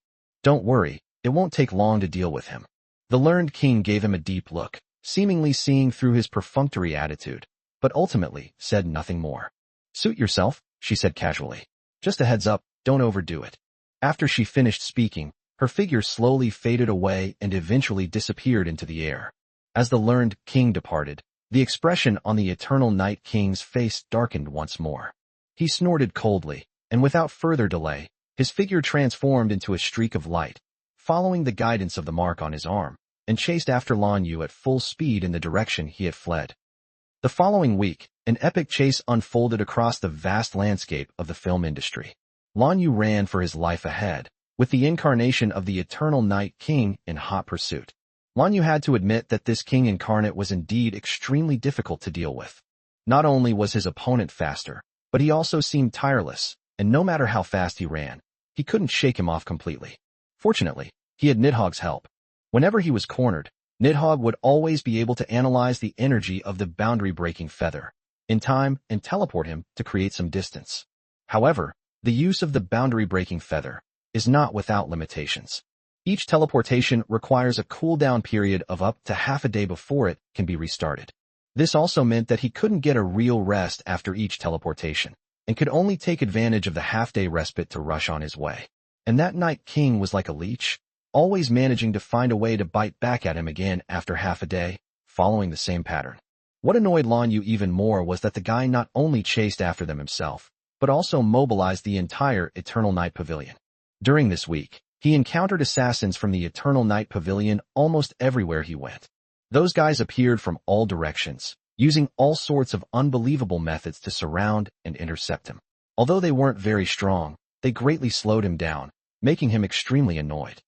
Don't worry, it won't take long to deal with him." The learned king gave him a deep look, seemingly seeing through his perfunctory attitude, but ultimately said nothing more. "Suit yourself," she said casually. "Just a heads up, don't overdo it." After she finished speaking, her figure slowly faded away and eventually disappeared into the air. As the learned king departed, the expression on the Eternal Night King's face darkened once more. He snorted coldly, and without further delay, his figure transformed into a streak of light, following the guidance of the mark on his arm, and chased after Lanyu at full speed in the direction he had fled. The following week, an epic chase unfolded across the vast landscape of the film industry. Lanyu ran for his life ahead, with the incarnation of the Eternal Night King in hot pursuit. Lanyu had to admit that this king incarnate was indeed extremely difficult to deal with. Not only was his opponent faster, but he also seemed tireless, and no matter how fast he ran, he couldn't shake him off completely. Fortunately, he had Nidhogg's help. Whenever he was cornered, Nidhogg would always be able to analyze the energy of the boundary-breaking feather in time and teleport him to create some distance. However, the use of the boundary-breaking feather is not without limitations. Each teleportation requires a cooldown period of up to half a day before it can be restarted. This also meant that he couldn't get a real rest after each teleportation, and could only take advantage of the half-day respite to rush on his way. And that Night King was like a leech, always managing to find a way to bite back at him again after half a day, following the same pattern. What annoyed Lanyu even more was that the guy not only chased after them himself, but also mobilized the entire Eternal Night Pavilion. During this week, he encountered assassins from the Eternal Night Pavilion almost everywhere he went. Those guys appeared from all directions, using all sorts of unbelievable methods to surround and intercept him. Although they weren't very strong, they greatly slowed him down, making him extremely annoyed.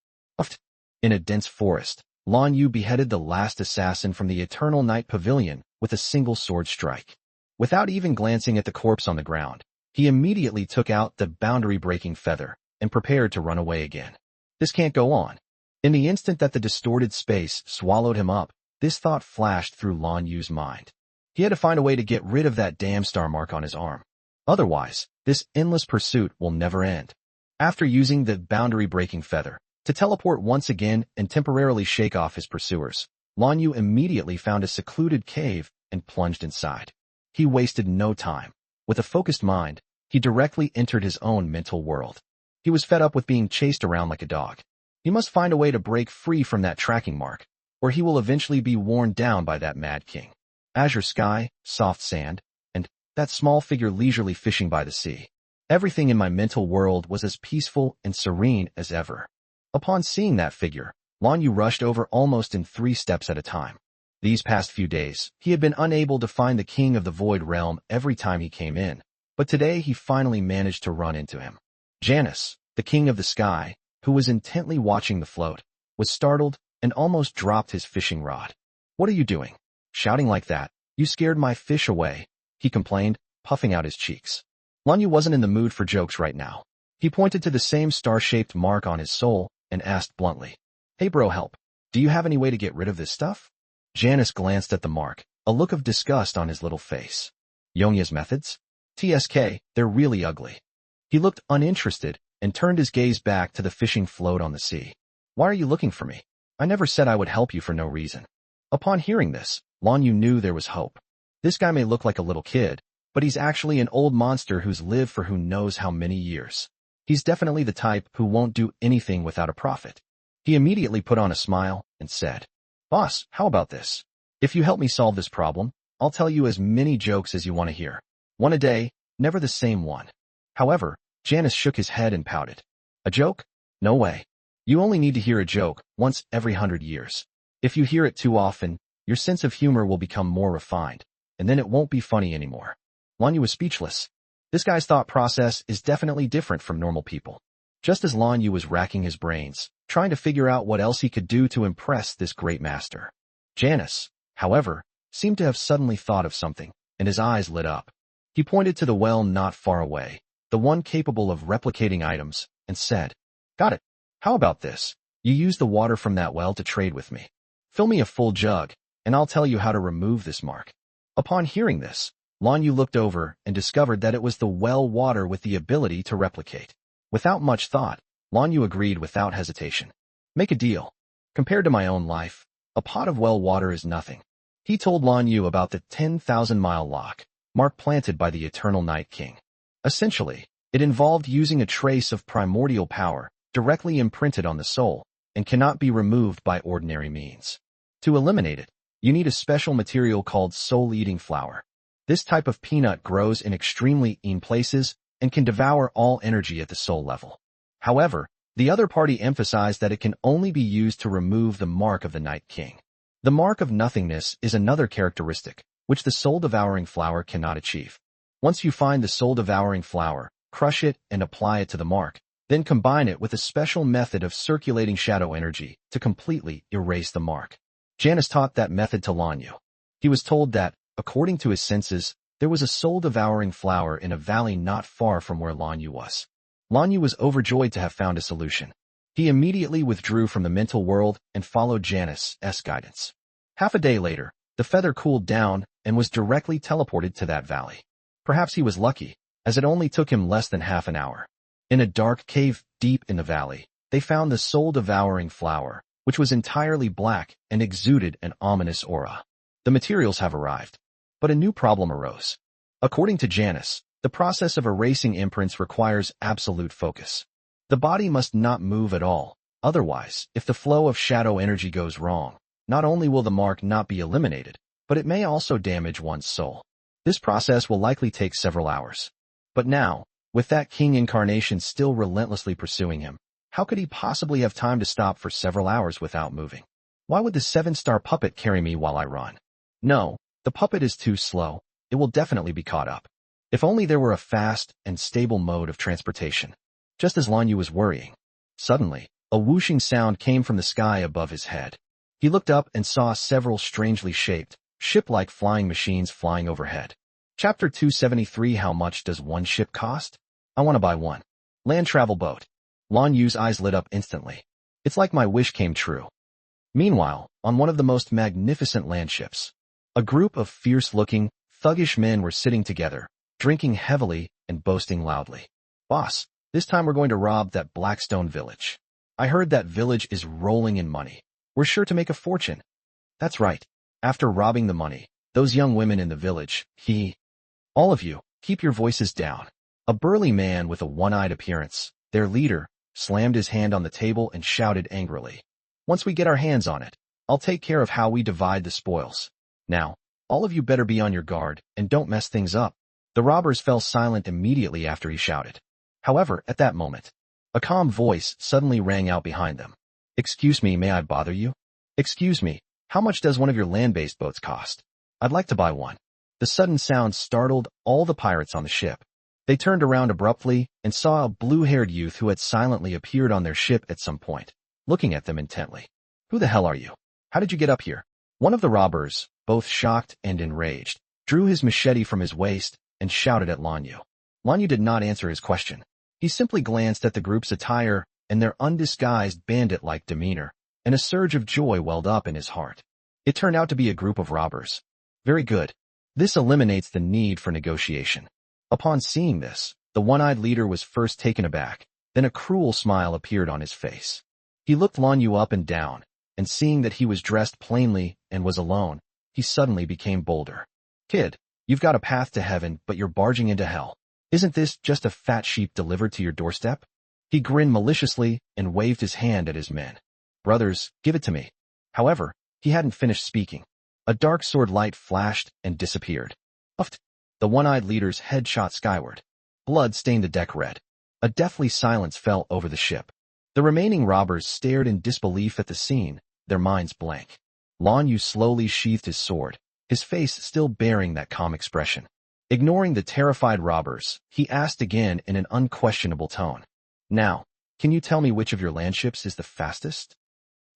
In a dense forest, Lan Yu beheaded the last assassin from the Eternal Night Pavilion with a single sword strike. Without even glancing at the corpse on the ground, he immediately took out the boundary-breaking feather and prepared to run away again. This can't go on. In the instant that the distorted space swallowed him up, this thought flashed through Lan Yu's mind. He had to find a way to get rid of that damn star mark on his arm. Otherwise, this endless pursuit will never end. After using the boundary-breaking feather to teleport once again and temporarily shake off his pursuers, Lan Yu immediately found a secluded cave and plunged inside. He wasted no time. With a focused mind, he directly entered his own mental world. He was fed up with being chased around like a dog. He must find a way to break free from that tracking mark, or he will eventually be worn down by that mad king. Azure sky, soft sand, and that small figure leisurely fishing by the sea. Everything in my mental world was as peaceful and serene as ever. Upon seeing that figure, Lan Yu rushed over almost in 3 steps at a time. These past few days, he had been unable to find the king of the Void Realm every time he came in, but today he finally managed to run into him. Janus, the king of the sky, who was intently watching the float, was startled and almost dropped his fishing rod. "What are you doing? Shouting like that? You scared my fish away," he complained, puffing out his cheeks. Lan Yu wasn't in the mood for jokes right now. He pointed to the same star-shaped mark on his soul and asked bluntly, "Hey bro, help. Do you have any way to get rid of this stuff?" Janus glanced at the mark, a look of disgust on his little face. "Yongya's methods? TSK, they're really ugly." He looked uninterested and turned his gaze back to the fishing float on the sea. "Why are you looking for me? I never said I would help you for no reason." Upon hearing this, Lan Yu knew there was hope. This guy may look like a little kid, but he's actually an old monster who's lived for who knows how many years. He's definitely the type who won't do anything without a profit. He immediately put on a smile and said, "Boss, how about this? If you help me solve this problem, I'll tell you as many jokes as you want to hear. One a day, never the same one." However, Janus shook his head and pouted. "A joke? No way. You only need to hear a joke once every 100 years. If you hear it too often, your sense of humor will become more refined, and then it won't be funny anymore." Lan Yu was speechless. This guy's thought process is definitely different from normal people. Just as Lan Yu was racking his brains, trying to figure out what else he could do to impress this great master, Janus, however, seemed to have suddenly thought of something, and his eyes lit up. He pointed to the well not far away, the one capable of replicating items, and said, "Got it. How about this? You use the water from that well to trade with me. Fill me a full jug, and I'll tell you how to remove this mark." Upon hearing this, Lan Yu looked over and discovered that it was the well water with the ability to replicate. Without much thought, Lan Yu agreed without hesitation. "Make a deal. Compared to my own life, a pot of well water is nothing." He told Lan Yu about the 10,000-mile lock, mark planted by the Eternal Night King. Essentially, it involved using a trace of primordial power directly imprinted on the soul and cannot be removed by ordinary means. To eliminate it, you need a special material called soul-eating flour. This type of peanut grows in extremely mean places and can devour all energy at the soul level. However, the other party emphasized that it can only be used to remove the mark of the Night King. The mark of nothingness is another characteristic, which the soul-devouring flour cannot achieve. Once you find the soul-devouring flour, crush it and apply it to the mark, then combine it with a special method of circulating shadow energy to completely erase the mark. Janus taught that method to Lan Yu. He was told that, according to his senses, there was a soul-devouring flower in a valley not far from where Lan Yu was. Lan Yu was overjoyed to have found a solution. He immediately withdrew from the mental world and followed Janus' guidance. Half a day later, the feather cooled down and was directly teleported to that valley. Perhaps he was lucky, as it only took him less than half an hour. In a dark cave deep in the valley, they found the soul-devouring flower, which was entirely black and exuded an ominous aura. The materials have arrived. But a new problem arose. According to Janus, the process of erasing imprints requires absolute focus. The body must not move at all. Otherwise, if the flow of shadow energy goes wrong, not only will the mark not be eliminated, but it may also damage one's soul. This process will likely take several hours. But now, with that king incarnation still relentlessly pursuing him, how could he possibly have time to stop for several hours without moving? Why would the 7-star puppet carry me while I run? No. The puppet is too slow. It will definitely be caught up. If only there were a fast and stable mode of transportation. Just as Lan Yu was worrying, suddenly, a whooshing sound came from the sky above his head. He looked up and saw several strangely shaped, ship-like flying machines flying overhead. Chapter 273. How much does one ship cost? I want to buy one. Land travel boat. Lan Yu's eyes lit up instantly. It's like my wish came true. Meanwhile, on one of the most magnificent land ships, a group of fierce-looking, thuggish men were sitting together, drinking heavily and boasting loudly. Boss, this time we're going to rob that Blackstone village. I heard that village is rolling in money. We're sure to make a fortune. That's right. After robbing the money, those young women in the village, all of you, keep your voices down. A burly man with a one-eyed appearance, their leader, slammed his hand on the table and shouted angrily. Once we get our hands on it, I'll take care of how we divide the spoils. Now, all of you better be on your guard and don't mess things up. The robbers fell silent immediately after he shouted. However, at that moment, a calm voice suddenly rang out behind them. Excuse me, may I bother you? Excuse me, how much does one of your land-based boats cost? I'd like to buy one. The sudden sound startled all the pirates on the ship. They turned around abruptly and saw a blue-haired youth who had silently appeared on their ship at some point, looking at them intently. Who the hell are you? How did you get up here? One of the robbers, both shocked and enraged, drew his machete from his waist and shouted at Lan Yu. Lan Yu did not answer his question. He simply glanced at the group's attire and their undisguised bandit-like demeanor, and a surge of joy welled up in his heart. It turned out to be a group of robbers. Very good. This eliminates the need for negotiation. Upon seeing this, the one-eyed leader was first taken aback, then a cruel smile appeared on his face. He looked Lan Yu up and down, and seeing that he was dressed plainly and was alone, he suddenly became bolder. Kid, you've got a path to heaven, but you're barging into hell. Isn't this just a fat sheep delivered to your doorstep? He grinned maliciously and waved his hand at his men. Brothers, give it to me. However, he hadn't finished speaking. A dark sword light flashed and disappeared. Puffed. The one-eyed leader's head shot skyward. Blood stained the deck red. A deathly silence fell over the ship. The remaining robbers stared in disbelief at the scene, their minds blank. Lan Yu slowly sheathed his sword, his face still bearing that calm expression. Ignoring the terrified robbers, he asked again in an unquestionable tone. Now, can you tell me which of your landships is the fastest?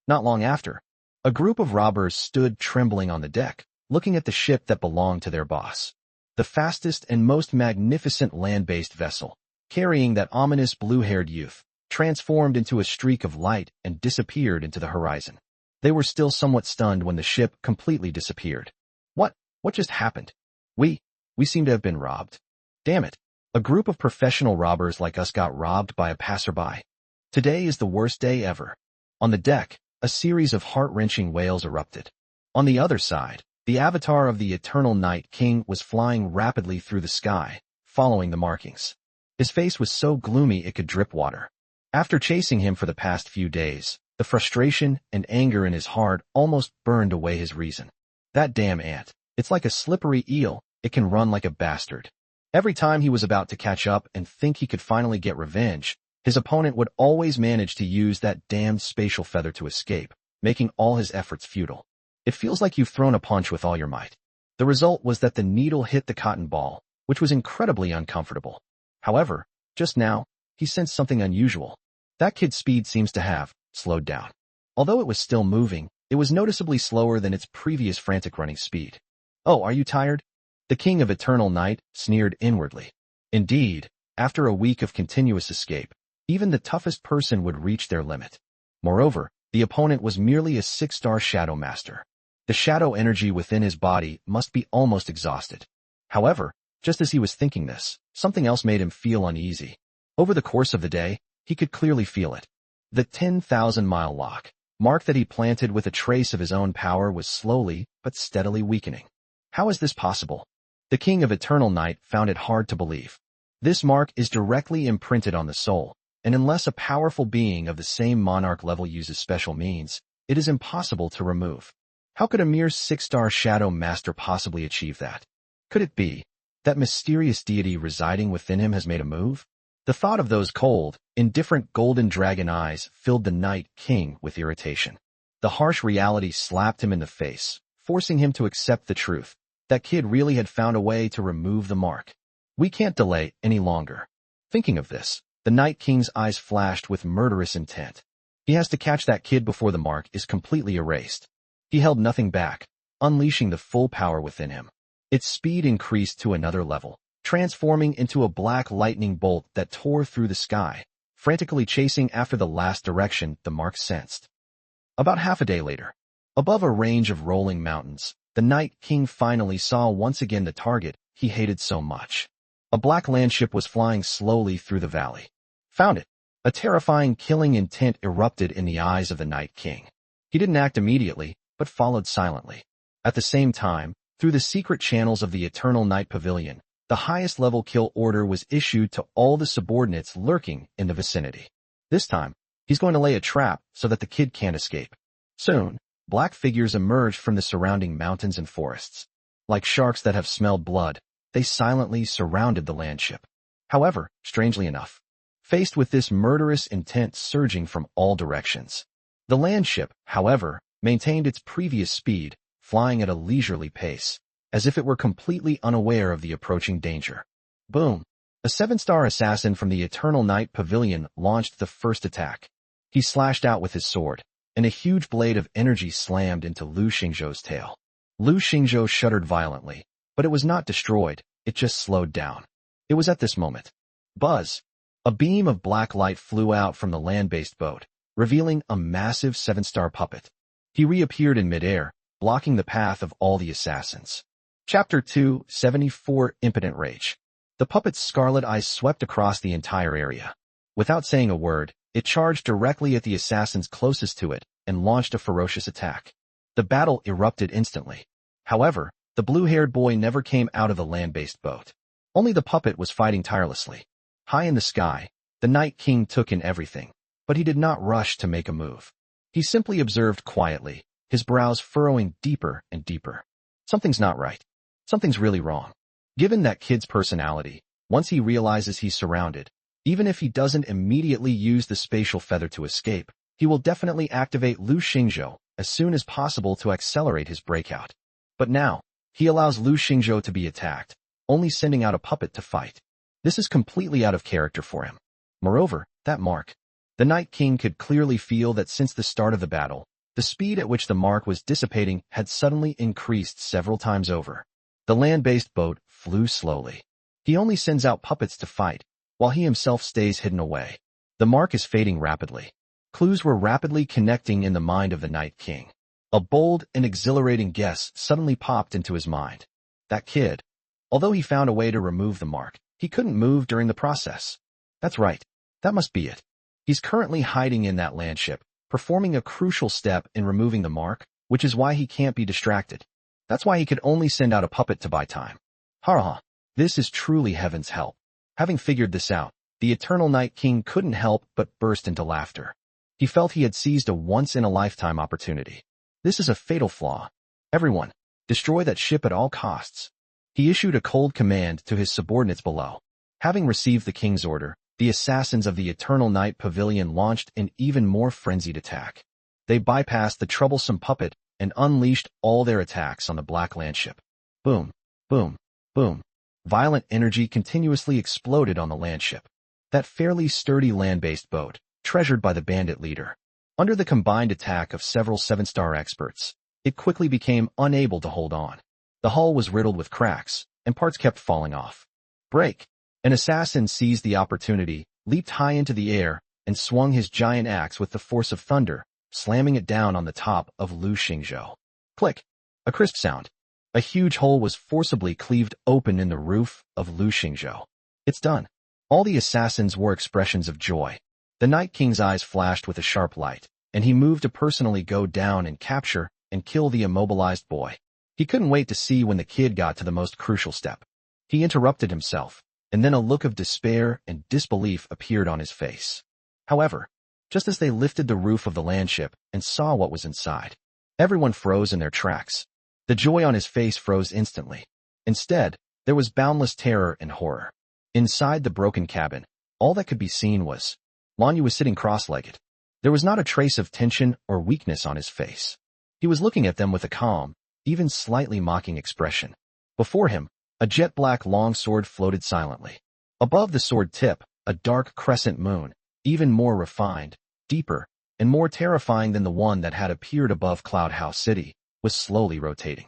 Not long after, a group of robbers stood trembling on the deck, looking at the ship that belonged to their boss. The fastest and most magnificent land-based vessel, carrying that ominous blue-haired youth, transformed into a streak of light and disappeared into the horizon. They were still somewhat stunned when the ship completely disappeared. What just happened? We seem to have been robbed. Damn it. A group of professional robbers like us got robbed by a passerby. Today is the worst day ever. On the deck, a series of heart-wrenching wails erupted. On the other side, the avatar of the Eternal Night King was flying rapidly through the sky, following the markings. His face was so gloomy it could drip water. After chasing him for the past few days, the frustration and anger in his heart almost burned away his reason. That damn ant. It's like a slippery eel, it can run like a bastard. Every time he was about to catch up and think he could finally get revenge, his opponent would always manage to use that damned spatial feather to escape, making all his efforts futile. It feels like you've thrown a punch with all your might. The result was that the needle hit the cotton ball, which was incredibly uncomfortable. However, just now, he sensed something unusual. That kid's speed seems to have slowed down. Although it was still moving, it was noticeably slower than its previous frantic running speed. Oh, are you tired? The King of Eternal Night sneered inwardly. Indeed, after a week of continuous escape, even the toughest person would reach their limit. Moreover, the opponent was merely a 6-star Shadow Master. The shadow energy within his body must be almost exhausted. However, just as he was thinking this, something else made him feel uneasy. Over the course of the day, he could clearly feel it. The 10,000-mile lock, mark that he planted with a trace of his own power, was slowly but steadily weakening. How is this possible? The King of Eternal Night found it hard to believe. This mark is directly imprinted on the soul, and unless a powerful being of the same monarch level uses special means, it is impossible to remove. How could a mere 6-star Shadow Master possibly achieve that? Could it be that mysterious deity residing within him has made a move? The thought of those cold, indifferent golden dragon eyes filled the Night King with irritation. The harsh reality slapped him in the face, forcing him to accept the truth. That kid really had found a way to remove the mark. We can't delay any longer. Thinking of this, the Night King's eyes flashed with murderous intent. He has to catch that kid before the mark is completely erased. He held nothing back, unleashing the full power within him. Its speed increased to another level, transforming into a black lightning bolt that tore through the sky, frantically chasing after the last direction the mark sensed. About half a day later, above a range of rolling mountains, the Night King finally saw once again the target he hated so much. A black landship was flying slowly through the valley. Found it. A terrifying killing intent erupted in the eyes of the Night King. He didn't act immediately, but followed silently. At the same time, through the secret channels of the Eternal Night Pavilion, the highest level kill order was issued to all the subordinates lurking in the vicinity. This time, he's going to lay a trap so that the kid can't escape. Soon, black figures emerged from the surrounding mountains and forests. Like sharks that have smelled blood, they silently surrounded the landship. However, strangely enough, faced with this murderous intent surging from all directions, the landship, however, maintained its previous speed, flying at a leisurely pace, as if it were completely unaware of the approaching danger. Boom! A 7-star assassin from the Eternal Night Pavilion launched the first attack. He slashed out with his sword, and a huge blade of energy slammed into Lu Xingzhou's tail. Lu Xingzhou shuddered violently, but it was not destroyed, it just slowed down. It was at this moment. Buzz! A beam of black light flew out from the land-based boat, revealing a massive 7-star puppet. He reappeared in midair, blocking the path of all the assassins. Chapter 274 Impotent Rage. The puppet's scarlet eyes swept across the entire area. Without saying a word, it charged directly at the assassins closest to it and launched a ferocious attack. The battle erupted instantly. However, the blue-haired boy never came out of the land-based boat. Only the puppet was fighting tirelessly. High in the sky, the Night King took in everything, but he did not rush to make a move. He simply observed quietly, his brows furrowing deeper and deeper. Something's not right. Something's really wrong. Given that kid's personality, once he realizes he's surrounded, even if he doesn't immediately use the spatial feather to escape, he will definitely activate Lu Xingzhou as soon as possible to accelerate his breakout. But now, he allows Lu Xingzhou to be attacked, only sending out a puppet to fight. This is completely out of character for him. Moreover, that mark. The Night King could clearly feel that since the start of the battle, the speed at which the mark was dissipating had suddenly increased several times over. The land-based boat flew slowly. He only sends out puppets to fight, while he himself stays hidden away. The mark is fading rapidly. Clues were rapidly connecting in the mind of the Night King. A bold and exhilarating guess suddenly popped into his mind. That kid. Although he found a way to remove the mark, he couldn't move during the process. That's right. That must be it. He's currently hiding in that landship, performing a crucial step in removing the mark, which is why he can't be distracted. That's why he could only send out a puppet to buy time. Ha! This is truly heaven's help. Having figured this out, the Eternal Night King couldn't help but burst into laughter. He felt he had seized a once-in-a-lifetime opportunity. This is a fatal flaw. Everyone, destroy that ship at all costs. He issued a cold command to his subordinates below. Having received the king's order, the assassins of the Eternal Night Pavilion launched an even more frenzied attack. They bypassed the troublesome puppet and unleashed all their attacks on the black landship. Boom, boom, boom. Violent energy continuously exploded on the landship. That fairly sturdy land-based boat, treasured by the bandit leader. Under the combined attack of several 7-star experts, it quickly became unable to hold on. The hull was riddled with cracks, and parts kept falling off. Break! An assassin seized the opportunity, leaped high into the air, and swung his giant axe with the force of thunder, slamming it down on the top of Lu Xingzhou. Click! A crisp sound. A huge hole was forcibly cleaved open in the roof of Lu Xingzhou. It's done. All the assassins wore expressions of joy. The Night King's eyes flashed with a sharp light, and he moved to personally go down and capture and kill the immobilized boy. He couldn't wait to see when the kid got to the most crucial step. He interrupted himself, and then a look of despair and disbelief appeared on his face. However, just as they lifted the roof of the landship and saw what was inside, everyone froze in their tracks. The joy on his face froze instantly. Instead, there was boundless terror and horror. Inside the broken cabin, all that could be seen was Lanyu was sitting cross-legged. There was not a trace of tension or weakness on his face. He was looking at them with a calm, even slightly mocking expression. Before him, a jet-black long sword floated silently. Above the sword tip, a dark crescent moon, even more refined, deeper, and more terrifying than the one that had appeared above Cloud House City, was slowly rotating.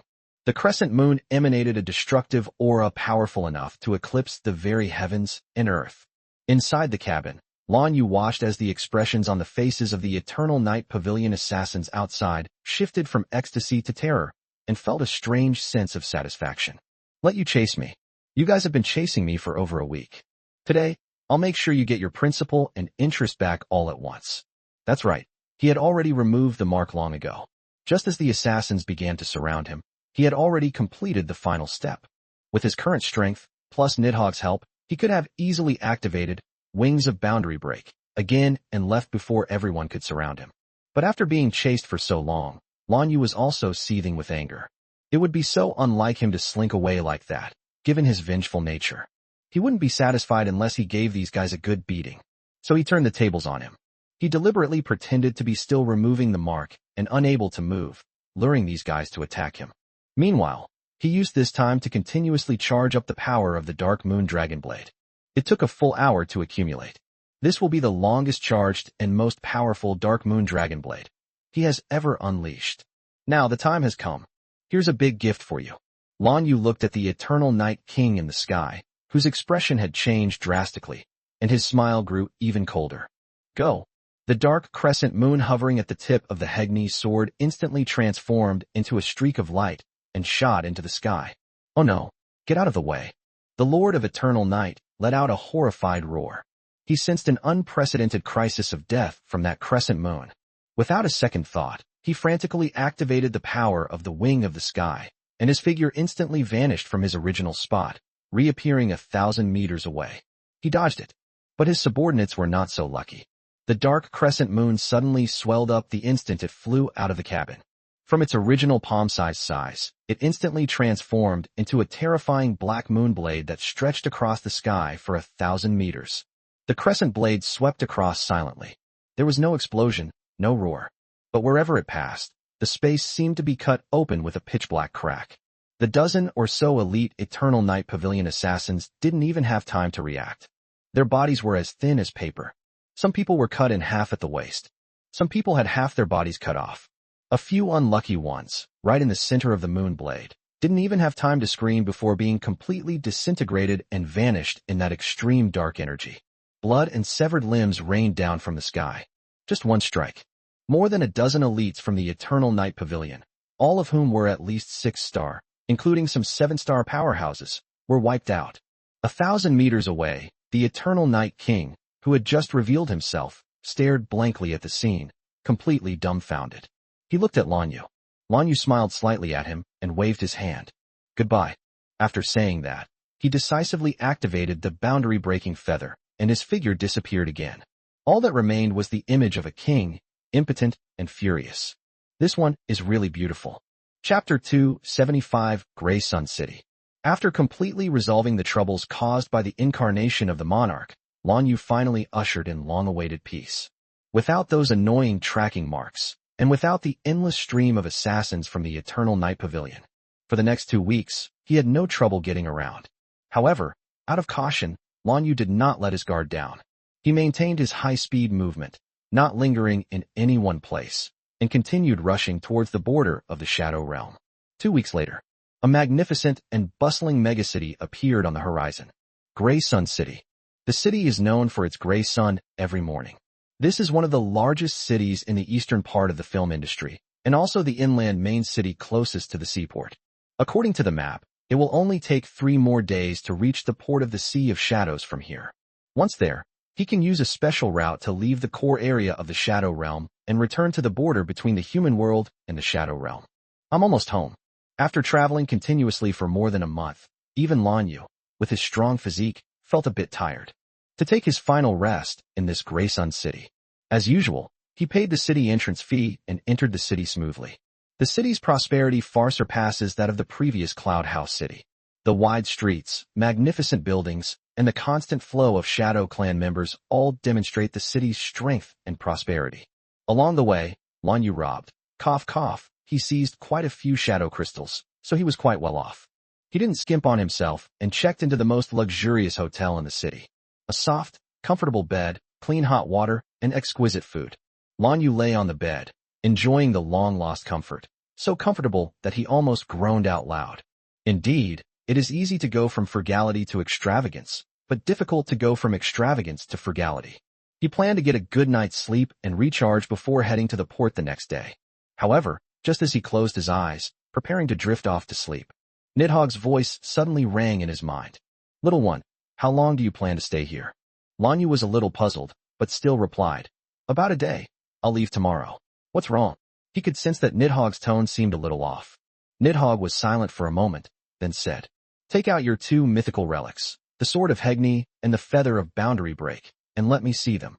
The crescent moon emanated a destructive aura powerful enough to eclipse the very heavens and earth. Inside the cabin, Lan Yu watched as the expressions on the faces of the Eternal Night Pavilion assassins outside shifted from ecstasy to terror, and felt a strange sense of satisfaction. Let you chase me. You guys have been chasing me for over a week. Today, I'll make sure you get your principal and interest back all at once. That's right. He had already removed the mark long ago. Just as the assassins began to surround him, he had already completed the final step. With his current strength, plus Nidhogg's help, he could have easily activated Wings of Boundary Break again and left before everyone could surround him. But after being chased for so long, Lan Yu was also seething with anger. It would be so unlike him to slink away like that, given his vengeful nature. He wouldn't be satisfied unless he gave these guys a good beating. So he turned the tables on him. He deliberately pretended to be still removing the mark and unable to move, luring these guys to attack him. Meanwhile, he used this time to continuously charge up the power of the Dark Moon Dragon Blade. It took a full hour to accumulate. This will be the longest charged and most powerful Dark Moon Dragon Blade he has ever unleashed. Now the time has come. Here's a big gift for you. Lan Yu looked at the Eternal Night King in the sky, whose expression had changed drastically, and his smile grew even colder. Go. The dark crescent moon hovering at the tip of the Hegni's sword instantly transformed into a streak of light and shot into the sky. Oh no, get out of the way. The Lord of Eternal Night let out a horrified roar. He sensed an unprecedented crisis of death from that crescent moon. Without a second thought, he frantically activated the power of the Wing of the Sky, and his figure instantly vanished from his original spot, reappearing 1,000 meters away. He dodged it, but his subordinates were not so lucky. The dark crescent moon suddenly swelled up the instant it flew out of the cabin. From its original palm-sized size, it instantly transformed into a terrifying black moon blade that stretched across the sky for 1,000 meters. The crescent blade swept across silently. There was no explosion, no roar. But wherever it passed, the space seemed to be cut open with a pitch-black crack. The dozen or so elite Eternal Night Pavilion assassins didn't even have time to react. Their bodies were as thin as paper. Some people were cut in half at the waist. Some people had half their bodies cut off. A few unlucky ones, right in the center of the moon blade, didn't even have time to scream before being completely disintegrated and vanished in that extreme dark energy. Blood and severed limbs rained down from the sky. Just one strike. More than a dozen elites from the Eternal Night Pavilion, all of whom were at least 6-star, including some 7-star powerhouses, were wiped out. 1,000 meters away, the Eternal Night King, who had just revealed himself, stared blankly at the scene, completely dumbfounded. He looked at Lan Yu. Lan Yu smiled slightly at him and waved his hand. Goodbye. After saying that, he decisively activated the boundary-breaking feather, and his figure disappeared again. All that remained was the image of a king, impotent and furious. This one is really beautiful. Chapter 275, Grey Sun City. After completely resolving the troubles caused by the incarnation of the monarch, Lan Yu finally ushered in long-awaited peace. Without those annoying tracking marks, and without the endless stream of assassins from the Eternal Night Pavilion. For the next 2 weeks, he had no trouble getting around. However, out of caution, Lan Yu did not let his guard down. He maintained his high-speed movement, not lingering in any one place, and continued rushing towards the border of the Shadow Realm. 2 weeks later, a magnificent and bustling megacity appeared on the horizon. Grey Sun City. The city is known for its gray sun every morning. This is one of the largest cities in the eastern part of the film industry, and also the inland main city closest to the seaport. According to the map, it will only take 3 more days to reach the port of the Sea of Shadows from here. Once there, he can use a special route to leave the core area of the Shadow Realm and return to the border between the human world and the Shadow Realm. I'm almost home. After traveling continuously for more than a month, even Lan Yu, with his strong physique, felt a bit tired. To take his final rest in this Grey Sun City. As usual, he paid the city entrance fee and entered the city smoothly. The city's prosperity far surpasses that of the previous Cloud House city. The wide streets, magnificent buildings, and the constant flow of Shadow Clan members all demonstrate the city's strength and prosperity. Along the way, Lan Yu robbed, cough, he seized quite a few shadow crystals, so he was quite well off. He didn't skimp on himself and checked into the most luxurious hotel in the city. A soft, comfortable bed, clean hot water, and exquisite food. Lan Yu lay on the bed, enjoying the long-lost comfort, so comfortable that he almost groaned out loud. Indeed, it is easy to go from frugality to extravagance, but difficult to go from extravagance to frugality. He planned to get a good night's sleep and recharge before heading to the port the next day. However, just as he closed his eyes, preparing to drift off to sleep, Nidhogg's voice suddenly rang in his mind. "Little one, how long do you plan to stay here?" Lanyu was a little puzzled, but still replied, "About a day. I'll leave tomorrow." "What's wrong?" He could sense that Nidhogg's tone seemed a little off. Nidhogg was silent for a moment, then said, "Take out your 2 mythical relics, the Sword of Hegni and the Feather of Boundary Break, and let me see them."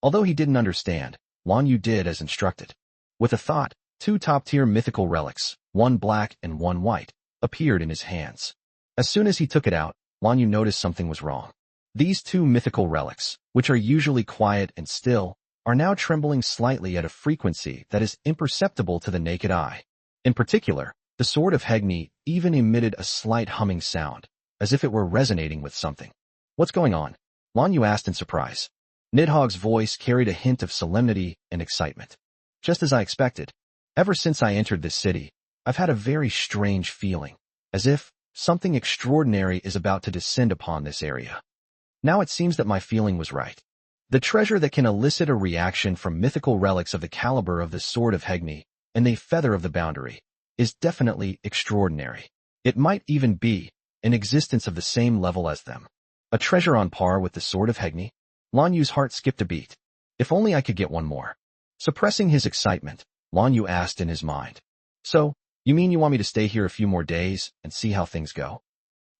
Although he didn't understand, Lanyu did as instructed. With a thought, 2 top-tier mythical relics, one black and one white, appeared in his hands. As soon as he took it out, Lanyu noticed something was wrong. These 2 mythical relics, which are usually quiet and still, are now trembling slightly at a frequency that is imperceptible to the naked eye. In particular, the Sword of Hegni even emitted a slight humming sound, as if it were resonating with something. "What's going on?" Lanyu asked in surprise. Nidhogg's voice carried a hint of solemnity and excitement. "Just as I expected. Ever since I entered this city, I've had a very strange feeling, as if something extraordinary is about to descend upon this area. Now it seems that my feeling was right. The treasure that can elicit a reaction from mythical relics of the caliber of the Sword of Hegni and the Feather of the Boundary is definitely extraordinary. It might even be an existence of the same level as them. A treasure on par with the Sword of Hegni?" Lanyu's heart skipped a beat. If only I could get one more. Suppressing his excitement, Lanyu asked in his mind, "So, you mean you want me to stay here a few more days and see how things go?"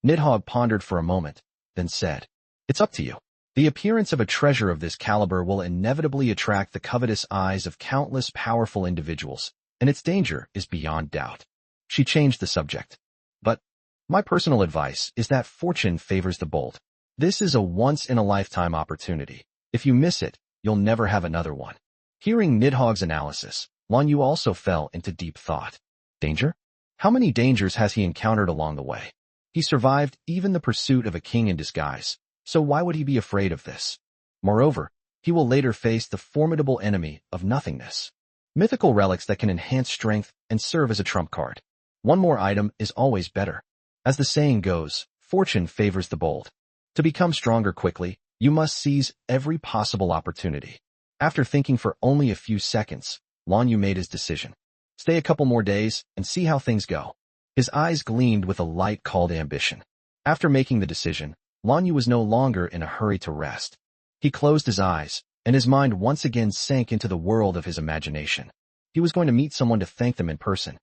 Nidhogg pondered for a moment, then said, "It's up to you. The appearance of a treasure of this caliber will inevitably attract the covetous eyes of countless powerful individuals, and its danger is beyond doubt." She changed the subject. "But my personal advice is that fortune favors the bold. This is a once-in-a-lifetime opportunity. If you miss it, you'll never have another one." Hearing Nidhogg's analysis, Lanyu also fell into deep thought. Danger? How many dangers has he encountered along the way? He survived even the pursuit of a king in disguise, so why would he be afraid of this? Moreover, he will later face the formidable enemy of nothingness. Mythical relics that can enhance strength and serve as a trump card. One more item is always better. As the saying goes, fortune favors the bold. To become stronger quickly, you must seize every possible opportunity. After thinking for only a few seconds, Lanyu made his decision. Stay a couple more days and see how things go. His eyes gleamed with a light called ambition. After making the decision, Lanyu was no longer in a hurry to rest. He closed his eyes, and his mind once again sank into the world of his imagination. He was going to meet someone to thank them in person.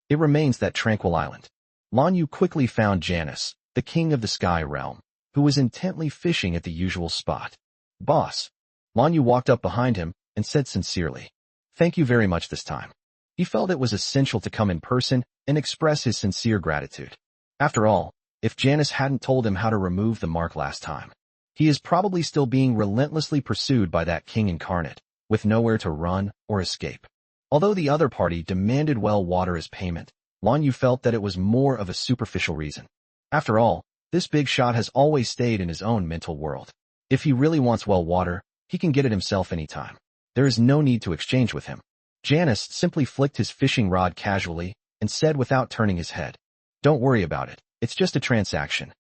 It remains that tranquil island. Lanyu quickly found Janus, the king of the sky realm, who was intently fishing at the usual spot. "Boss." Lanyu walked up behind him and said sincerely, "Thank you very much this time." He felt it was essential to come in person and express his sincere gratitude. After all, if Janus hadn't told him how to remove the mark last time, he is probably still being relentlessly pursued by that king incarnate, with nowhere to run or escape. Although the other party demanded well water as payment, Lanyu felt that it was more of a superficial reason. After all, this big shot has always stayed in his own mental world. If he really wants well water, he can get it himself anytime. There is no need to exchange with him. Janus simply flicked his fishing rod casually and said without turning his head, "Don't worry about it. It's just a transaction."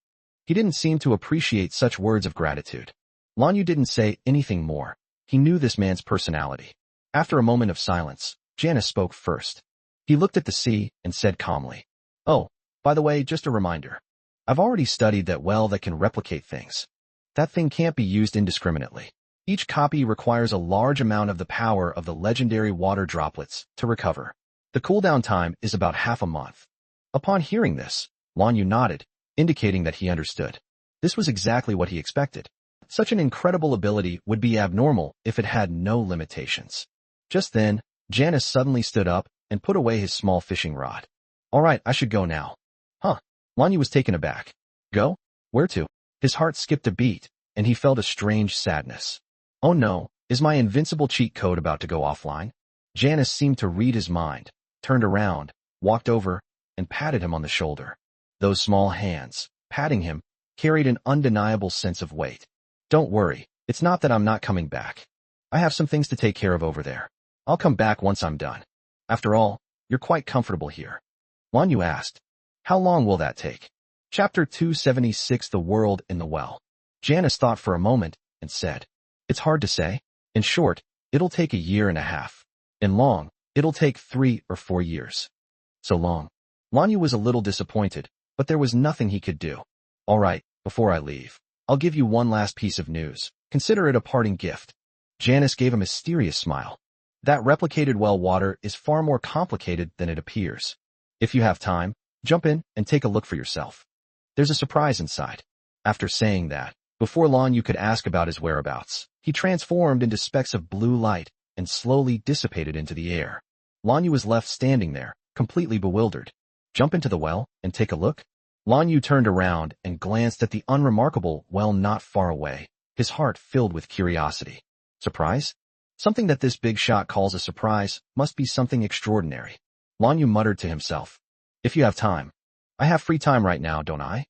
He didn't seem to appreciate such words of gratitude. Lanyu didn't say anything more. He knew this man's personality. After a moment of silence, Janus spoke first. He looked at the sea and said calmly, "Oh, by the way, just a reminder. I've already studied that well that can replicate things. That thing can't be used indiscriminately. Each copy requires a large amount of the power of the legendary water droplets to recover. The cooldown time is about half a month." Upon hearing this, Lanyu nodded, indicating that he understood. This was exactly what he expected. Such an incredible ability would be abnormal if it had no limitations. Just then, Janus suddenly stood up and put away his small fishing rod. "All right, I should go now." "Huh?" Lanyu was taken aback. "Go? Where to?" His heart skipped a beat, and he felt a strange sadness. "Oh no, is my invincible cheat code about to go offline?" Janus seemed to read his mind, turned around, walked over, and patted him on the shoulder. Those small hands, patting him, carried an undeniable sense of weight. "Don't worry, it's not that I'm not coming back. I have some things to take care of over there. I'll come back once I'm done. After all, You're quite comfortable here. Lan Yu asked. How long will that take? Chapter 276 The World in the Well. Janice thought for a moment and said, It's hard to say. In short, it'll take a year and a half. In long, it'll take 3 or 4 years. So long. Lan Yu was a little disappointed, but there was nothing he could do. All right, before I leave, I'll give you one last piece of news. Consider it a parting gift. Janice gave a mysterious smile. That replicated well water is far more complicated than it appears. If you have time, jump in and take a look for yourself. There's a surprise inside. After saying that, before Lan Yu could ask about his whereabouts, he transformed into specks of blue light and slowly dissipated into the air. Lan Yu was left standing there, completely bewildered. Jump into the well and take a look? Lan Yu turned around and glanced at the unremarkable well not far away, his heart filled with curiosity. Surprise? Something that this big shot calls a surprise must be something extraordinary. Lan Yu muttered to himself. If you have time. I have free time right now, don't I?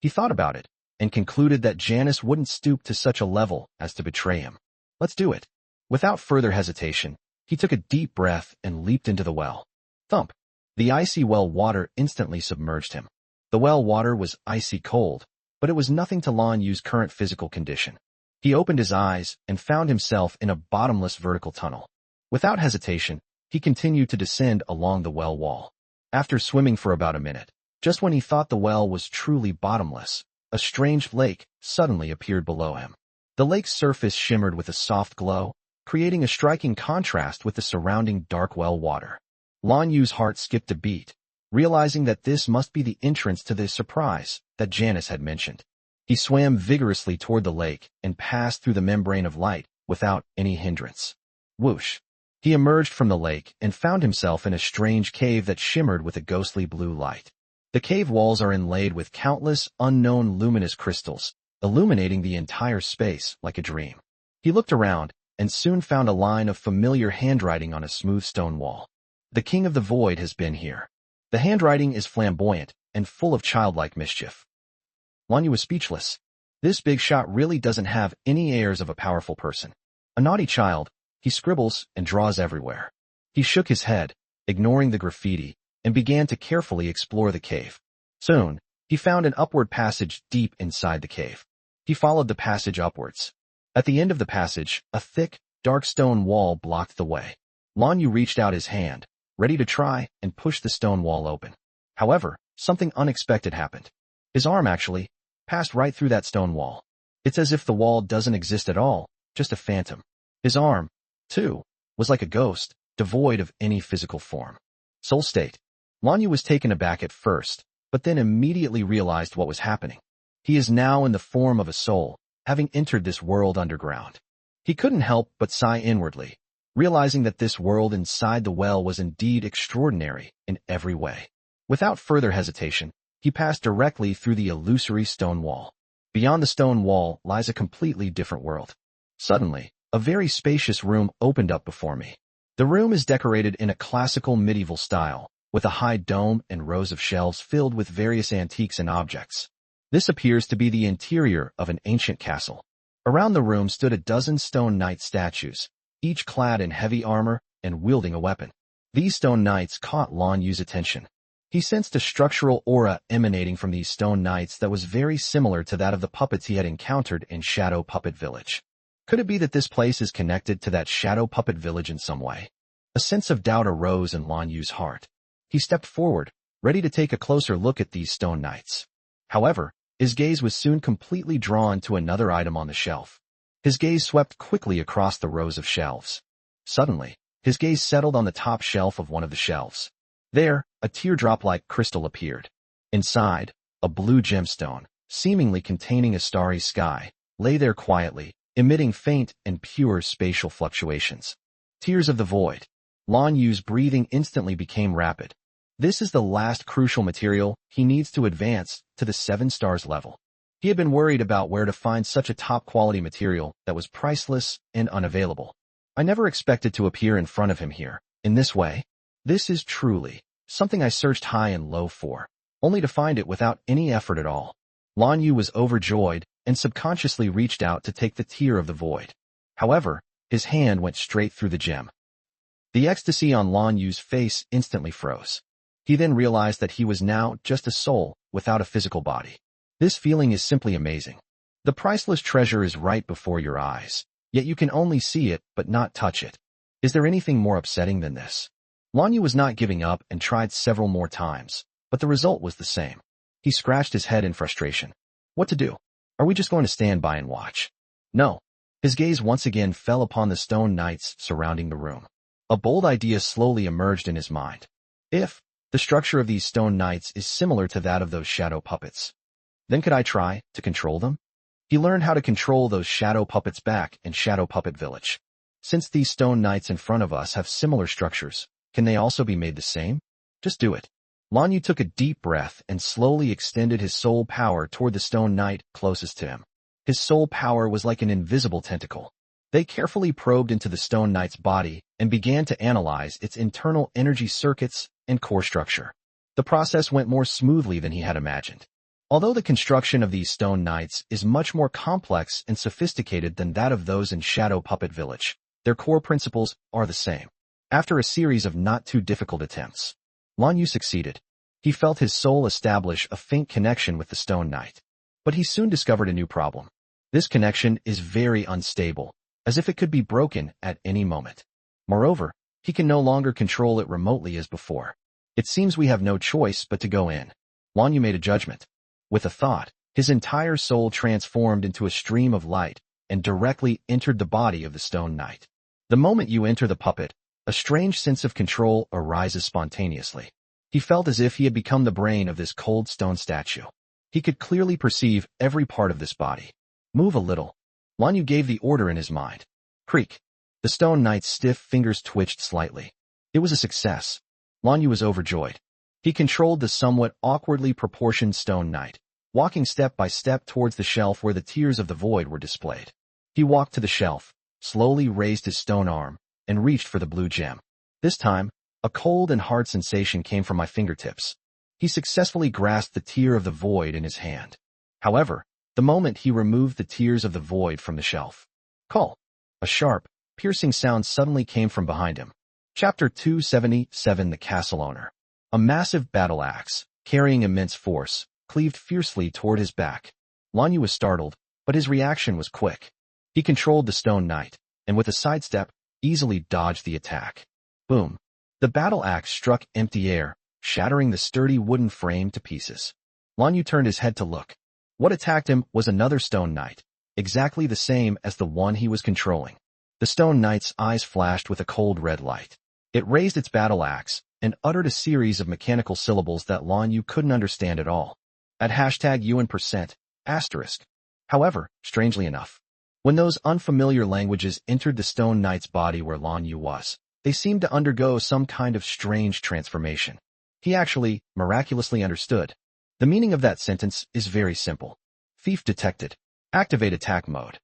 He thought about it and concluded that Janice wouldn't stoop to such a level as to betray him. Let's do it. Without further hesitation, he took a deep breath and leaped into the well. Thump! The icy well water instantly submerged him. The well water was icy cold, but it was nothing to Lan Yu's current physical condition. He opened his eyes and found himself in a bottomless vertical tunnel. Without hesitation, he continued to descend along the well wall. After swimming for about a minute, just when he thought the well was truly bottomless, a strange lake suddenly appeared below him. The lake's surface shimmered with a soft glow, creating a striking contrast with the surrounding dark well water. Lan Yu's heart skipped a beat, realizing that this must be the entrance to the surprise that Janice had mentioned. He swam vigorously toward the lake and passed through the membrane of light without any hindrance. Whoosh! He emerged from the lake and found himself in a strange cave that shimmered with a ghostly blue light. The cave walls are inlaid with countless unknown luminous crystals, illuminating the entire space like a dream. He looked around and soon found a line of familiar handwriting on a smooth stone wall. The King of the Void has been here. The handwriting is flamboyant and full of childlike mischief. Lan Yu was speechless. This big shot really doesn't have any airs of a powerful person. A naughty child, he scribbles and draws everywhere. He shook his head, ignoring the graffiti, and began to carefully explore the cave. Soon, he found an upward passage deep inside the cave. He followed the passage upwards. At the end of the passage, a thick, dark stone wall blocked the way. Lan Yu reached out his hand, ready to try and push the stone wall open. However, something unexpected happened. His arm actually passed right through that stone wall. It's as if the wall doesn't exist at all, just a phantom. His arm, too, was like a ghost, devoid of any physical form. Soul state. Lan Yu was taken aback at first, but then immediately realized what was happening. He is now in the form of a soul, having entered this world underground. He couldn't help but sigh inwardly, realizing that this world inside the well was indeed extraordinary in every way. Without further hesitation, he passed directly through the illusory stone wall. Beyond the stone wall lies a completely different world. Suddenly, a very spacious room opened up before me. The room is decorated in a classical medieval style, with a high dome and rows of shelves filled with various antiques and objects. This appears to be the interior of an ancient castle. Around the room stood a dozen stone knight statues, each clad in heavy armor and wielding a weapon. These stone knights caught Lan Yu's attention. He sensed a structural aura emanating from these stone knights that was very similar to that of the puppets he had encountered in Shadow Puppet Village. Could it be that this place is connected to that Shadow Puppet Village in some way? A sense of doubt arose in Lan Yu's heart. He stepped forward, ready to take a closer look at these stone knights. However, his gaze was soon completely drawn to another item on the shelf. His gaze swept quickly across the rows of shelves. Suddenly, his gaze settled on the top shelf of one of the shelves. There, a teardrop-like crystal appeared. Inside, a blue gemstone, seemingly containing a starry sky, lay there quietly, emitting faint and pure spatial fluctuations. Tears of the Void. Lan Yu's breathing instantly became rapid. This is the last crucial material he needs to advance to the 7 stars level. He had been worried about where to find such a top-quality material that was priceless and unavailable. I never expected to appear in front of him here, in this way. This is truly something I searched high and low for, only to find it without any effort at all. Lan Yu was overjoyed and subconsciously reached out to take the Tear of the Void. However, his hand went straight through the gem. The ecstasy on Lan Yu's face instantly froze. He then realized that he was now just a soul without a physical body. This feeling is simply amazing. The priceless treasure is right before your eyes, yet you can only see it but not touch it. Is there anything more upsetting than this? Lan Yu was not giving up and tried several more times, but the result was the same. He scratched his head in frustration. What to do? Are we just going to stand by and watch? No. His gaze once again fell upon the stone knights surrounding the room. A bold idea slowly emerged in his mind. If the structure of these stone knights is similar to that of those shadow puppets, then could I try to control them? He learned how to control those shadow puppets back in Shadow Puppet Village. Since these stone knights in front of us have similar structures, can they also be made the same? Just do it. Lan Yu took a deep breath and slowly extended his soul power toward the stone knight closest to him. His soul power was like an invisible tentacle. They carefully probed into the stone knight's body and began to analyze its internal energy circuits and core structure. The process went more smoothly than he had imagined. Although the construction of these stone knights is much more complex and sophisticated than that of those in Shadow Puppet Village, their core principles are the same. After a series of not too difficult attempts, Lan Yu succeeded. He felt his soul establish a faint connection with the stone knight. But he soon discovered a new problem. This connection is very unstable, as if it could be broken at any moment. Moreover, he can no longer control it remotely as before. It seems we have no choice but to go in. Lan Yu made a judgment. With a thought, his entire soul transformed into a stream of light and directly entered the body of the stone knight. The moment you enter the puppet, a strange sense of control arises spontaneously. He felt as if he had become the brain of this cold stone statue. He could clearly perceive every part of this body. Move a little. Lan Yu gave the order in his mind. Creak. The stone knight's stiff fingers twitched slightly. It was a success. Lan Yu was overjoyed. He controlled the somewhat awkwardly proportioned stone knight, walking step by step towards the shelf where the Tears of the Void were displayed. He walked to the shelf, slowly raised his stone arm, and reached for the blue gem. This time, a cold and hard sensation came from my fingertips. He successfully grasped the Tear of the Void in his hand. However, the moment he removed the Tears of the Void from the shelf, call! A sharp, piercing sound suddenly came from behind him. Chapter 277 The Castle Owner. A massive battle axe, carrying immense force, cleaved fiercely toward his back. Lan Yu was startled, but his reaction was quick. He controlled the stone knight, and with a sidestep, easily dodged the attack. Boom! The battle axe struck empty air, shattering the sturdy wooden frame to pieces. Lan Yu turned his head to look. What attacked him was another stone knight, exactly the same as the one he was controlling. The stone knight's eyes flashed with a cold red light. It raised its battle axe and uttered a series of mechanical syllables that Lan Yu couldn't understand at all. At #UN%, asterisk. However, strangely enough, when those unfamiliar languages entered the stone knight's body where Lan Yu was, they seemed to undergo some kind of strange transformation. He actually, miraculously understood. The meaning of that sentence is very simple. Thief detected. Activate attack mode.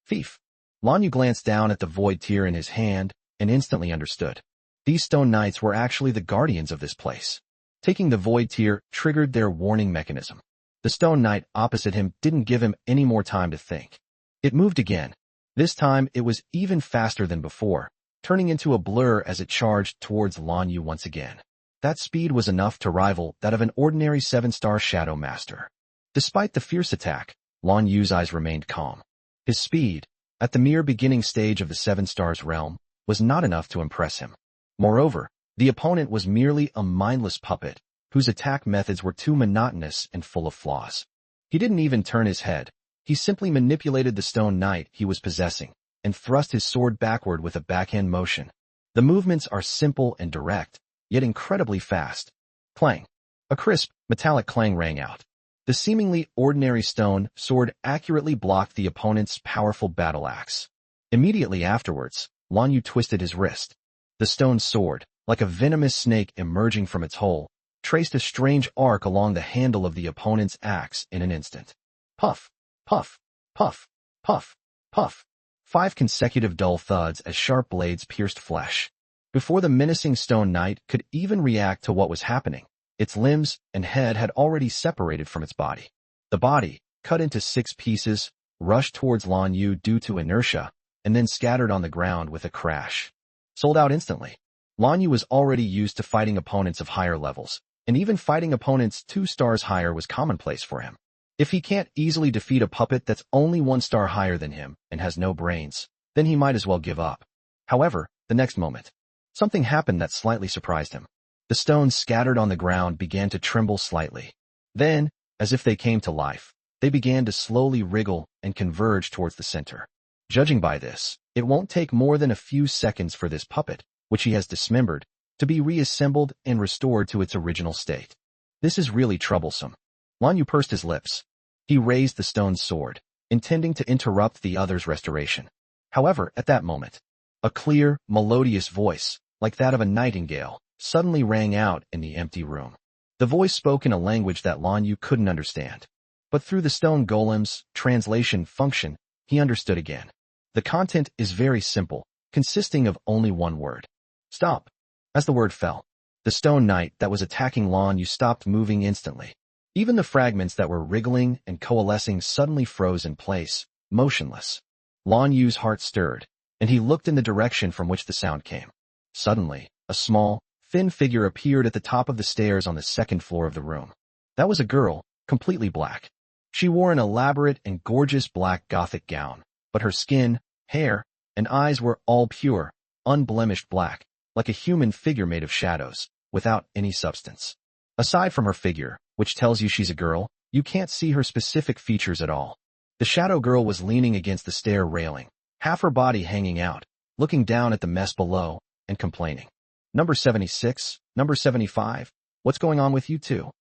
Thief. Lan Yu glanced down at the void tear in his hand and instantly understood. These stone knights were actually the guardians of this place. Taking the void tear triggered their warning mechanism. The stone knight opposite him didn't give him any more time to think. It moved again. This time it was even faster than before, turning into a blur as it charged towards Lan Yu once again. That speed was enough to rival that of an ordinary 7-star Shadow Master. Despite the fierce attack, Lan Yu's eyes remained calm. His speed, at the mere beginning stage of the 7 stars realm, was not enough to impress him. Moreover, the opponent was merely a mindless puppet, whose attack methods were too monotonous and full of flaws. He didn't even turn his head. He simply manipulated the stone knight he was possessing, and thrust his sword backward with a backhand motion. The movements are simple and direct, yet incredibly fast. Clang! A crisp, metallic clang rang out. The seemingly ordinary stone sword accurately blocked the opponent's powerful battle axe. Immediately afterwards, Lan Yu twisted his wrist. The stone sword, like a venomous snake emerging from its hole, traced a strange arc along the handle of the opponent's axe in an instant. Puff! Puff! Puff! Puff! Puff! 5 consecutive dull thuds as sharp blades pierced flesh. Before the menacing stone knight could even react to what was happening, its limbs and head had already separated from its body. The body, cut into 6 pieces, rushed towards Lan Yu due to inertia, and then scattered on the ground with a crash. Sold out instantly. Lan Yu was already used to fighting opponents of higher levels, and even fighting opponents 2 stars higher was commonplace for him. If he can't easily defeat a puppet that's only 1 star higher than him and has no brains, then he might as well give up. However, the next moment, something happened that slightly surprised him. The stones scattered on the ground began to tremble slightly. Then, as if they came to life, they began to slowly wriggle and converge towards the center. Judging by this, it won't take more than a few seconds for this puppet, which he has dismembered, to be reassembled and restored to its original state. This is really troublesome. Lan Yu pursed his lips. He raised the stone sword, intending to interrupt the other's restoration. However, at that moment, a clear, melodious voice, like that of a nightingale, suddenly rang out in the empty room. The voice spoke in a language that Lan Yu couldn't understand. But through the stone golem's translation function, he understood again. The content is very simple, consisting of only one word. Stop. As the word fell, the stone knight that was attacking Lan Yu stopped moving instantly. Even the fragments that were wriggling and coalescing suddenly froze in place, motionless. Lan Yu's heart stirred, and he looked in the direction from which the sound came. Suddenly, a small, thin figure appeared at the top of the stairs on the second floor of the room. That was a girl, completely black. She wore an elaborate and gorgeous black Gothic gown, but her skin, hair, and eyes were all pure, unblemished black, like a human figure made of shadows, without any substance. Aside from her figure, which tells you she's a girl, you can't see her specific features at all. The shadow girl was leaning against the stair railing, half her body hanging out, looking down at the mess below, and complaining. Number 76, number 75, what's going on with you two?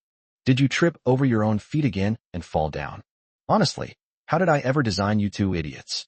Did you trip over your own feet again and fall down? Honestly, how did I ever design you two idiots?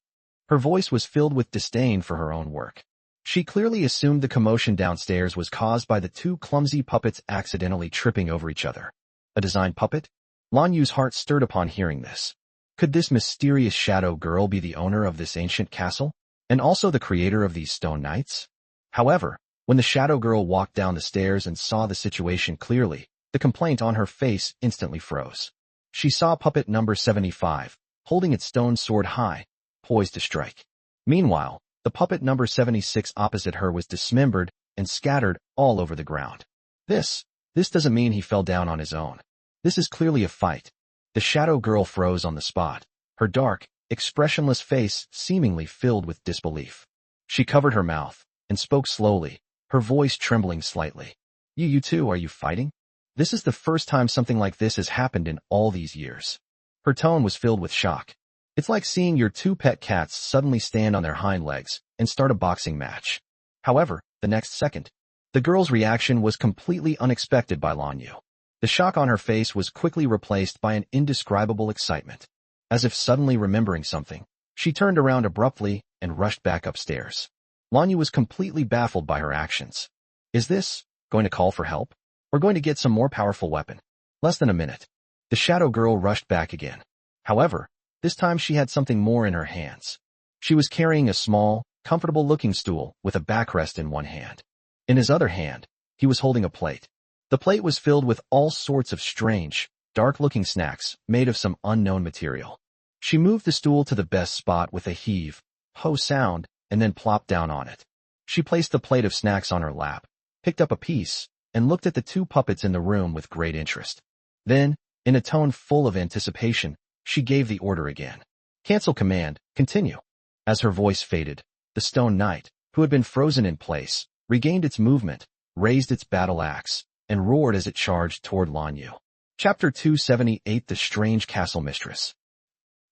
Her voice was filled with disdain for her own work. She clearly assumed the commotion downstairs was caused by the 2 clumsy puppets accidentally tripping over each other. A design puppet? Lan Yu's heart stirred upon hearing this. Could this mysterious shadow girl be the owner of this ancient castle, and also the creator of these stone knights? However, when the shadow girl walked down the stairs and saw the situation clearly, the complaint on her face instantly froze. She saw puppet number 75, holding its stone sword high, poised to strike. Meanwhile, the puppet number 76 opposite her was dismembered and scattered all over the ground. This doesn't mean he fell down on his own. This is clearly a fight. The shadow girl froze on the spot, her dark, expressionless face seemingly filled with disbelief. She covered her mouth and spoke slowly, her voice trembling slightly. You two, are you fighting? This is the first time something like this has happened in all these years. Her tone was filled with shock. It's like seeing your 2 pet cats suddenly stand on their hind legs and start a boxing match. However, the next second, the girl's reaction was completely unexpected by Lan Yu. The shock on her face was quickly replaced by an indescribable excitement. As if suddenly remembering something, she turned around abruptly and rushed back upstairs. Lan Yu was completely baffled by her actions. Is this going to call for help? Or going to get some more powerful weapon? Less than a minute. The shadow girl rushed back again. However, this time she had something more in her hands. She was carrying a small, comfortable-looking stool with a backrest in one hand. In his other hand, he was holding a plate. The plate was filled with all sorts of strange, dark-looking snacks made of some unknown material. She moved the stool to the best spot with a heave, ho sound, and then plopped down on it. She placed the plate of snacks on her lap, picked up a piece, and looked at the 2 puppets in the room with great interest. Then, in a tone full of anticipation, she gave the order again. Cancel command, continue. As her voice faded, the stone knight, who had been frozen in place, regained its movement, raised its battle axe, and roared as it charged toward Lan Yu. Chapter 278 The Strange Castle Mistress.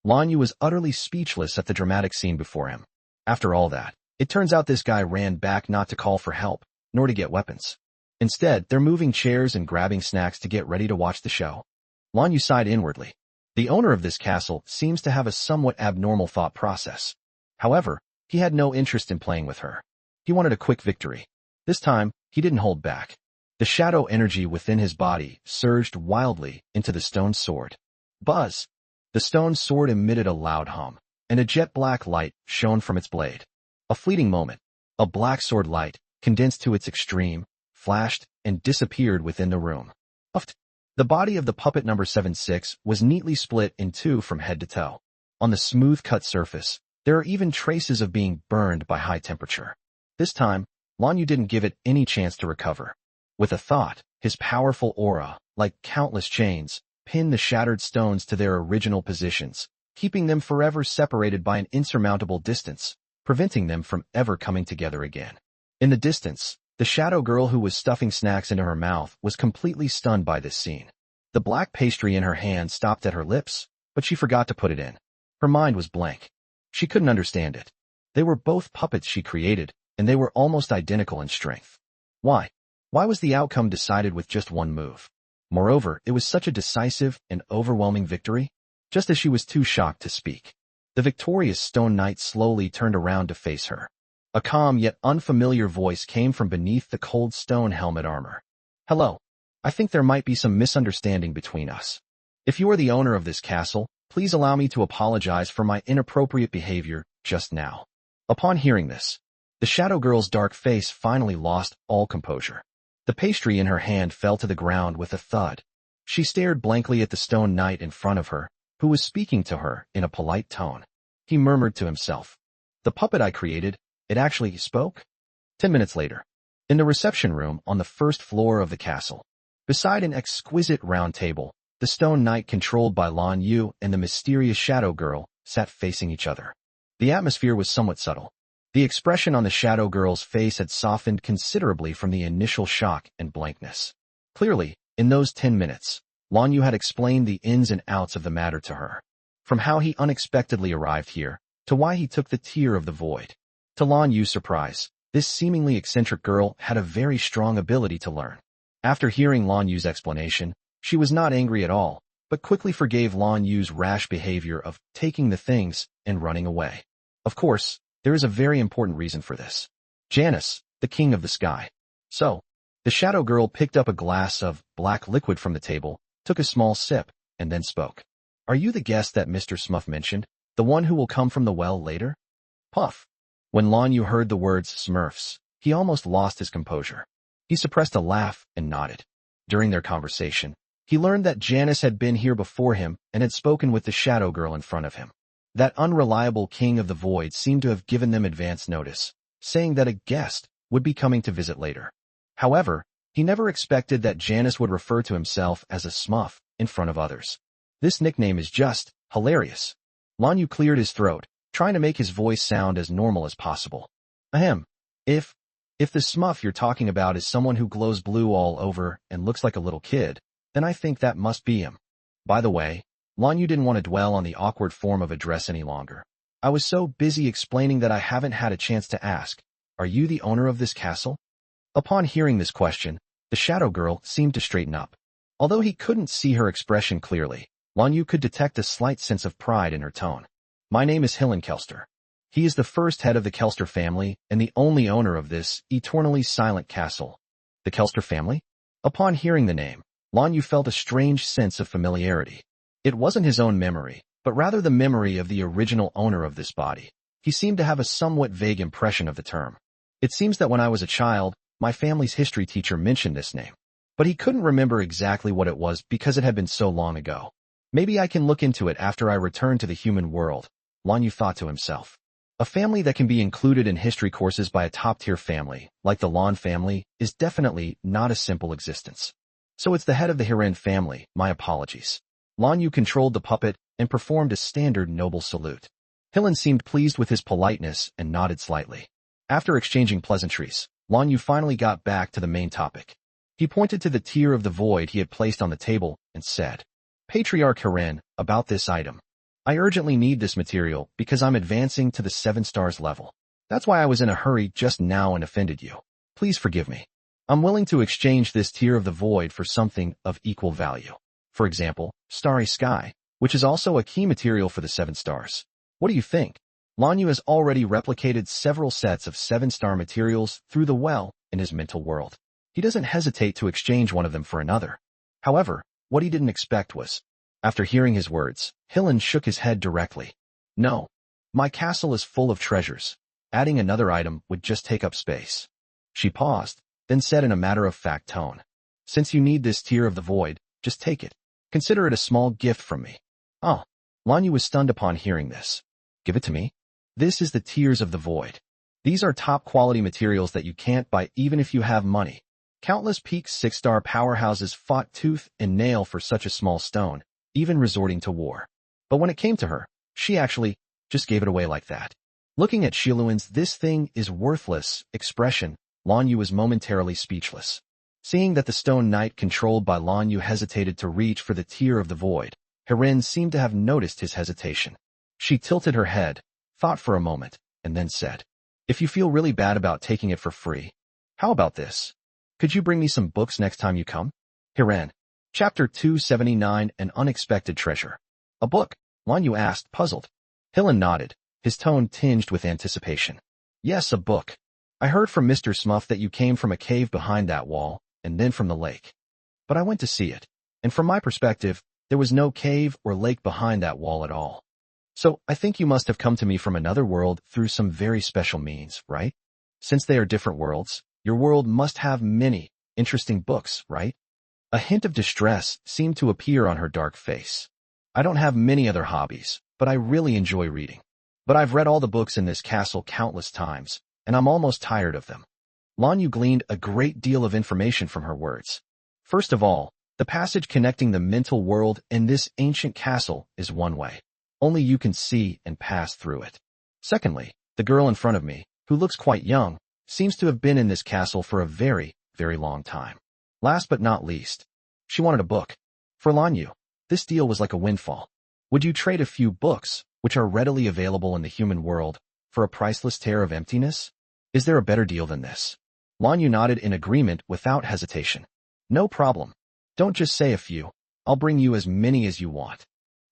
Lan Yu was utterly speechless at the dramatic scene before him. After all that, it turns out this guy ran back not to call for help, nor to get weapons. Instead, they're moving chairs and grabbing snacks to get ready to watch the show. Lan Yu sighed inwardly. The owner of this castle seems to have a somewhat abnormal thought process. However, he had no interest in playing with her. He wanted a quick victory. This time, he didn't hold back. The shadow energy within his body surged wildly into the stone sword. Buzz! The stone sword emitted a loud hum, and a jet-black light shone from its blade. A fleeting moment, a black sword light, condensed to its extreme, flashed and disappeared within the room. Uft! The body of the puppet number 76 was neatly split in 2 from head to toe. On the smooth-cut surface, there are even traces of being burned by high temperature. This time, Lan Yu didn't give it any chance to recover. With a thought, his powerful aura, like countless chains, pinned the shattered stones to their original positions, keeping them forever separated by an insurmountable distance, preventing them from ever coming together again. In the distance, the shadow girl who was stuffing snacks into her mouth was completely stunned by this scene. The black pastry in her hand stopped at her lips, but she forgot to put it in. Her mind was blank. She couldn't understand it. They were both puppets she created, and they were almost identical in strength. Why? Why was the outcome decided with just one move? Moreover, it was such a decisive and overwhelming victory. Just as she was too shocked to speak, the victorious Stone Knight slowly turned around to face her. A calm yet unfamiliar voice came from beneath the cold stone helmet armor. Hello. I think there might be some misunderstanding between us. If you are the owner of this castle, please allow me to apologize for my inappropriate behavior just now. Upon hearing this, the shadow girl's dark face finally lost all composure. The pastry in her hand fell to the ground with a thud. She stared blankly at the Stone Knight in front of her, who was speaking to her in a polite tone. He murmured to himself, "The puppet I created, it actually spoke?" 10 minutes later, in the reception room on the first floor of the castle, beside an exquisite round table, the Stone Knight controlled by Lan Yu and the mysterious shadow girl sat facing each other. The atmosphere was somewhat subtle. The expression on the shadow girl's face had softened considerably from the initial shock and blankness. Clearly, in those 10 minutes, Lan Yu had explained the ins and outs of the matter to her. From how he unexpectedly arrived here, to why he took the Tear of the Void. To Lan Yu's surprise, this seemingly eccentric girl had a very strong ability to learn. After hearing Lan Yu's explanation, she was not angry at all, but quickly forgave Lan Yu's rash behavior of taking the things and running away. Of course, there is a very important reason for this. Janus, the king of the sky. So, the shadow girl picked up a glass of black liquid from the table, took a small sip, and then spoke. Are you the guest that Mr. Smurf mentioned, the one who will come from the well later? Puff. When Lan Yu heard the words Smurfs, he almost lost his composure. He suppressed a laugh and nodded. During their conversation, he learned that Janus had been here before him and had spoken with the shadow girl in front of him. That unreliable king of the void seemed to have given them advance notice, saying that a guest would be coming to visit later. However, he never expected that Janus would refer to himself as a Smurf in front of others. This nickname is just hilarious. Lan Yu cleared his throat, trying to make his voice sound as normal as possible. Ahem. If the Smurf you're talking about is someone who glows blue all over and looks like a little kid, then I think that must be him. By the way, Lan Yu didn't want to dwell on the awkward form of address any longer. I was so busy explaining that I haven't had a chance to ask, are you the owner of this castle? Upon hearing this question, the shadow girl seemed to straighten up. Although he couldn't see her expression clearly, Lan Yu could detect a slight sense of pride in her tone. My name is Hillen Kelster. He is the first head of the Kelster family and the only owner of this eternally silent castle. The Kelster family? Upon hearing the name, Lan Yu felt a strange sense of familiarity. It wasn't his own memory, but rather the memory of the original owner of this body. He seemed to have a somewhat vague impression of the term. It seems that when I was a child, my family's history teacher mentioned this name. But he couldn't remember exactly what it was because it had been so long ago. Maybe I can look into it after I return to the human world, Lan Yu thought to himself. A family that can be included in history courses by a top-tier family, like the Lan family, is definitely not a simple existence. So it's the head of the Hiren family, my apologies. Lan Yu controlled the puppet and performed a standard noble salute. Hillen seemed pleased with his politeness and nodded slightly. After exchanging pleasantries, Lan Yu finally got back to the main topic. He pointed to the Tear of the Void he had placed on the table and said, Patriarch Hiren, about this item. I urgently need this material because I'm advancing to the 7 stars level. That's why I was in a hurry just now and offended you. Please forgive me. I'm willing to exchange this Tear of the Void for something of equal value. For example, Starry Sky, which is also a key material for the 7 stars. What do you think? Lan Yu has already replicated several sets of 7-star materials through the well in his mental world. He doesn't hesitate to exchange one of them for another. However, what he didn't expect was, after hearing his words, Hillen shook his head directly. No. My castle is full of treasures. Adding another item would just take up space. She paused, then said in a matter-of-fact tone. Since you need this Tear of the Void, just take it. Consider it a small gift from me. Oh. Lan Yu was stunned upon hearing this. Give it to me? This is the Tears of the Void. These are top-quality materials that you can't buy even if you have money. Countless peak 6-star powerhouses fought tooth and nail for such a small stone, even resorting to war. But when it came to her, she actually just gave it away like that. Looking at Shiluan's "this thing is worthless" expression, Lan Yu was momentarily speechless. Seeing that the stone knight controlled by Lan Yu hesitated to reach for the tear of the void, Hirin seemed to have noticed his hesitation. She tilted her head, thought for a moment, and then said, "If you feel really bad about taking it for free, how about this? Could you bring me some books next time you come?" Hirin. Chapter 279, An Unexpected Treasure. "A book?" Lan Yu asked, puzzled. Hirin nodded, his tone tinged with anticipation. "Yes, a book. I heard from Mr. Smuff that you came from a cave behind that wall, and then from the lake. But I went to see it, and from my perspective, there was no cave or lake behind that wall at all. So I think you must have come to me from another world through some very special means, right? Since they are different worlds, your world must have many interesting books, right?" A hint of distress seemed to appear on her dark face. "I don't have many other hobbies, but I really enjoy reading. But I've read all the books in this castle countless times, and I'm almost tired of them." Lan Yu gleaned a great deal of information from her words. First of all, the passage connecting the mental world and this ancient castle is one way. Only you can see and pass through it. Secondly, the girl in front of me, who looks quite young, seems to have been in this castle for a very, very long time. Last but not least, she wanted a book. For Lan Yu, this deal was like a windfall. Would you trade a few books, which are readily available in the human world, for a priceless tear of emptiness? Is there a better deal than this? Lan Yu nodded in agreement without hesitation. "No problem. Don't just say a few. I'll bring you as many as you want.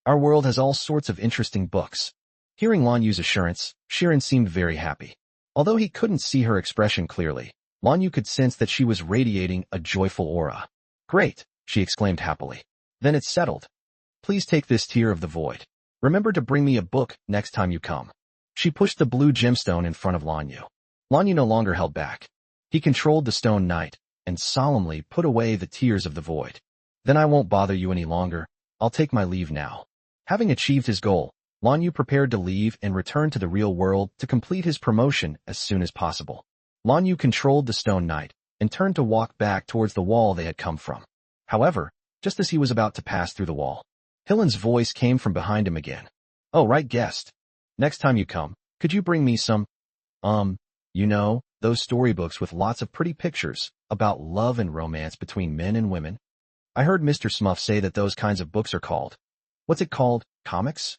Our world has all sorts of interesting books." Hearing Lan Yu's assurance, Shirin seemed very happy. Although he couldn't see her expression clearly, Lan Yu could sense that she was radiating a joyful aura. "Great," she exclaimed happily. "Then it's settled. Please take this tear of the void. Remember to bring me a book next time you come." She pushed the blue gemstone in front of Lan Yu. Lan Yu no longer held back. He controlled the stone knight and solemnly put away the tears of the void. "Then I won't bother you any longer. I'll take my leave now." Having achieved his goal, Lan Yu prepared to leave and return to the real world to complete his promotion as soon as possible. Lan Yu controlled the stone knight and turned to walk back towards the wall they had come from. However, just as he was about to pass through the wall, Hilin's voice came from behind him again. "Oh, right, guest. Next time you come, could you bring me some, those storybooks with lots of pretty pictures about love and romance between men and women? I heard Mr. Smuff say that those kinds of books are called, what's it called, comics?"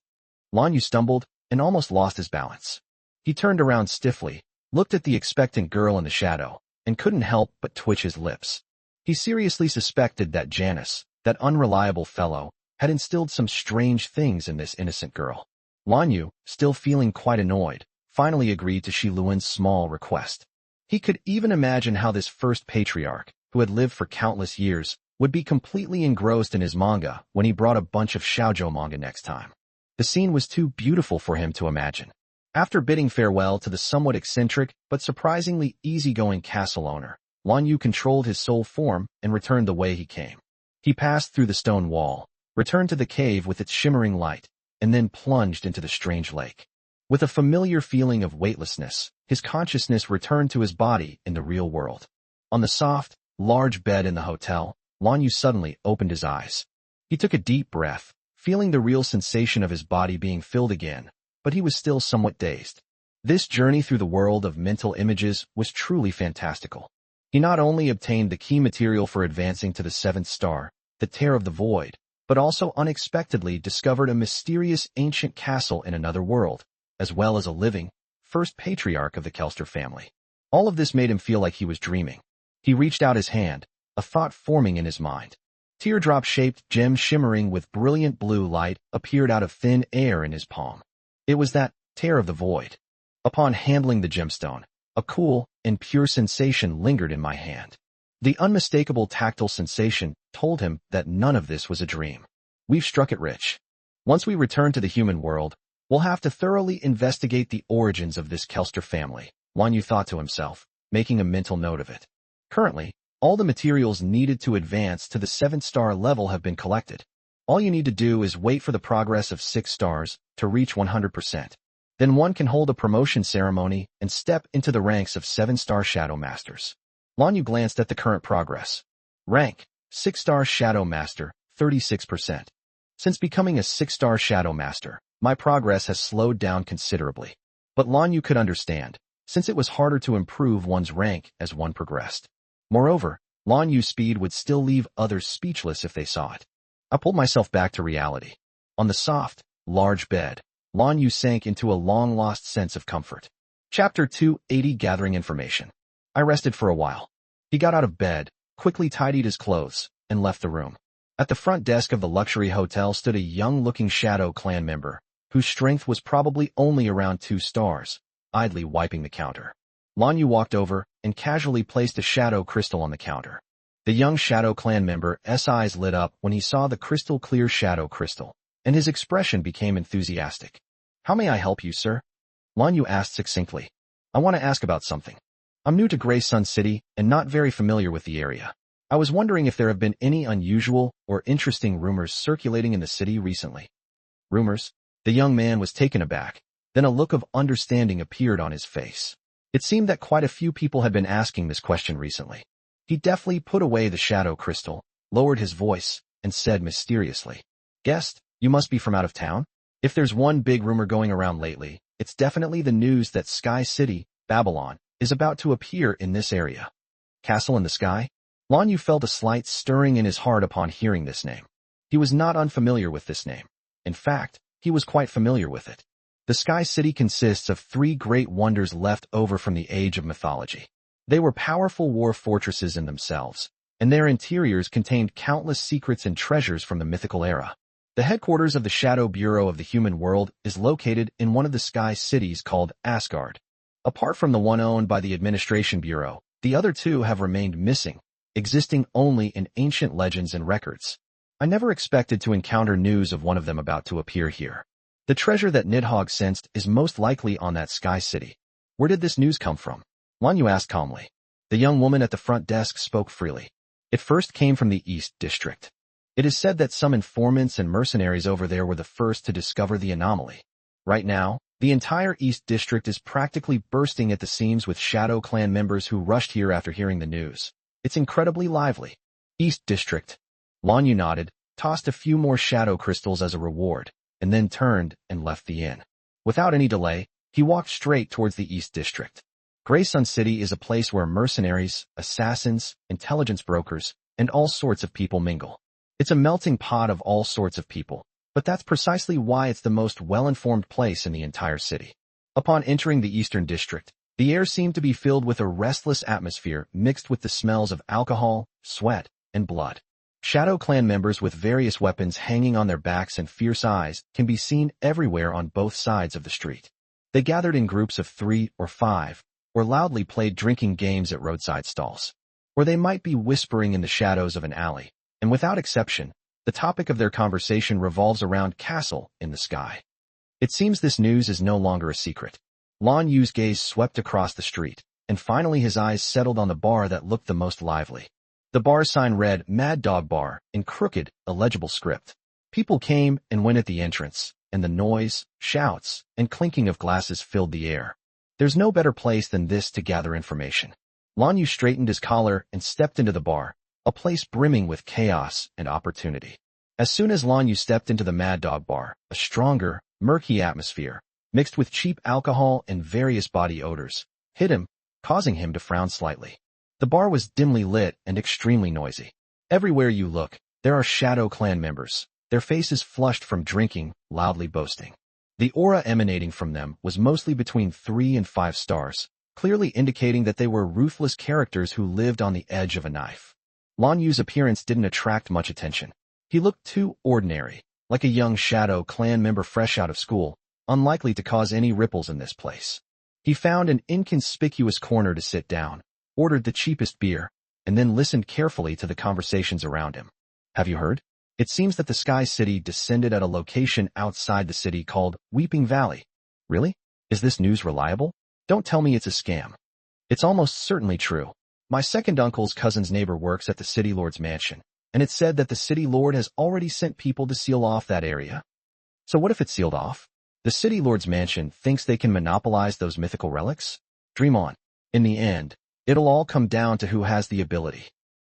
Lan Yu stumbled and almost lost his balance. He turned around stiffly, looked at the expectant girl in the shadow, and couldn't help but twitch his lips. He seriously suspected that Janice, that unreliable fellow, had instilled some strange things in this innocent girl. Lan Yu, still feeling quite annoyed, finally agreed to Shiluan's small request. He could even imagine how this first patriarch, who had lived for countless years, would be completely engrossed in his manga when he brought a bunch of shoujo manga next time. The scene was too beautiful for him to imagine. After bidding farewell to the somewhat eccentric but surprisingly easygoing castle owner, Lan Yu controlled his soul form and returned the way he came. He passed through the stone wall, returned to the cave with its shimmering light, and then plunged into the strange lake. With a familiar feeling of weightlessness, his consciousness returned to his body in the real world. On the soft, large bed in the hotel, Lan Yu suddenly opened his eyes. He took a deep breath, feeling the real sensation of his body being filled again, but he was still somewhat dazed. This journey through the world of mental images was truly fantastical. He not only obtained the key material for advancing to the 7th star, the Tear of the Void, but also unexpectedly discovered a mysterious ancient castle in another world, as well as a living, first patriarch of the Kelster family. All of this made him feel like he was dreaming. He reached out his hand, a thought forming in his mind. Teardrop-shaped gem shimmering with brilliant blue light appeared out of thin air in his palm. It was that Tear of the Void. Upon handling the gemstone, a cool and pure sensation lingered in my hand. The unmistakable tactile sensation told him that none of this was a dream. We've struck it rich. Once we return to the human world, we'll have to thoroughly investigate the origins of this Kelster family, Lan Yu thought to himself, making a mental note of it. Currently, all the materials needed to advance to the 7th star level have been collected. All you need to do is wait for the progress of 6 stars to reach 100%. Then one can hold a promotion ceremony and step into the ranks of 7-star Shadow Masters. Lan Yu glanced at the current progress. Rank, 6-star Shadow Master, 36%. Since becoming a 6-star Shadow Master, my progress has slowed down considerably. But Lan Yu could understand, since it was harder to improve one's rank as one progressed. Moreover, Lan Yu's speed would still leave others speechless if they saw it. I pulled myself back to reality. On the soft, large bed, Lan Yu sank into a long-lost sense of comfort. Chapter 280 Gathering Information. I rested for a while. He got out of bed, quickly tidied his clothes, and left the room. At the front desk of the luxury hotel stood a young-looking Shadow Clan member, whose strength was probably only around 2 stars, idly wiping the counter. Lan Yu walked over and casually placed a shadow crystal on the counter. The young Shadow Clan member's eyes lit up when he saw the crystal-clear shadow crystal, and his expression became enthusiastic. "How may I help you, sir?" Lan Yu asked succinctly. "I want to ask about something. I'm new to Gray Sun City and not very familiar with the area. I was wondering if there have been any unusual or interesting rumors circulating in the city recently." Rumors? The young man was taken aback. Then a look of understanding appeared on his face. It seemed that quite a few people had been asking this question recently. He deftly put away the shadow crystal, lowered his voice, and said mysteriously, "Guest, you must be from out of town? If there's one big rumor going around lately, it's definitely the news that Sky City, Babylon, is about to appear in this area." Castle in the Sky? Lan Yu felt a slight stirring in his heart upon hearing this name. He was not unfamiliar with this name. In fact, he was quite familiar with it. The Sky City consists of 3 great wonders left over from the age of mythology. They were powerful war fortresses in themselves, and their interiors contained countless secrets and treasures from the mythical era. The headquarters of the Shadow Bureau of the human world is located in one of the Sky Cities called Asgard. Apart from the one owned by the Administration Bureau, the other 2 have remained missing, existing only in ancient legends and records. I never expected to encounter news of one of them about to appear here. The treasure that Nidhogg sensed is most likely on that Sky City. Where did this news come from? Lan Yu asked calmly. The young woman at the front desk spoke freely. It first came from the East District. It is said that some informants and mercenaries over there were the first to discover the anomaly. Right now, the entire East District is practically bursting at the seams with Shadow Clan members who rushed here after hearing the news. It's incredibly lively. East District. Lan Yu nodded, tossed a few more shadow crystals as a reward, and then turned and left the inn. Without any delay, he walked straight towards the East District. Gray Sun City is a place where mercenaries, assassins, intelligence brokers, and all sorts of people mingle. It's a melting pot of all sorts of people, but that's precisely why it's the most well-informed place in the entire city. Upon entering the Eastern District, the air seemed to be filled with a restless atmosphere mixed with the smells of alcohol, sweat, and blood. Shadow Clan members with various weapons hanging on their backs and fierce eyes can be seen everywhere on both sides of the street. They gathered in groups of 3 or 5, or loudly played drinking games at roadside stalls. Or they might be whispering in the shadows of an alley, and without exception, the topic of their conversation revolves around Castle in the Sky. It seems this news is no longer a secret. Lan Yu's gaze swept across the street, and finally his eyes settled on the bar that looked the most lively. The bar sign read Mad Dog Bar in crooked, illegible script. People came and went at the entrance, and the noise, shouts, and clinking of glasses filled the air. There's no better place than this to gather information. Lan Yu straightened his collar and stepped into the bar, a place brimming with chaos and opportunity. As soon as Lan Yu stepped into the Mad Dog Bar, a stronger, murky atmosphere, mixed with cheap alcohol and various body odors, hit him, causing him to frown slightly. The bar was dimly lit and extremely noisy. Everywhere you look, there are Shadow Clan members, their faces flushed from drinking, loudly boasting. The aura emanating from them was mostly between 3 and 5 stars, clearly indicating that they were ruthless characters who lived on the edge of a knife. Lan Yu's appearance didn't attract much attention. He looked too ordinary, like a young Shadow Clan member fresh out of school, unlikely to cause any ripples in this place. He found an inconspicuous corner to sit down, ordered the cheapest beer, and then listened carefully to the conversations around him. Have you heard? It seems that the Sky City descended at a location outside the city called Weeping Valley. Really? Is this news reliable? Don't tell me it's a scam. It's almost certainly true. My second uncle's cousin's neighbor works at the city lord's mansion, and it said that the city lord has already sent people to seal off that area. So what if it's sealed off? The city lord's mansion thinks they can monopolize those mythical relics? Dream on. In the end, it'll all come down to who has the ability.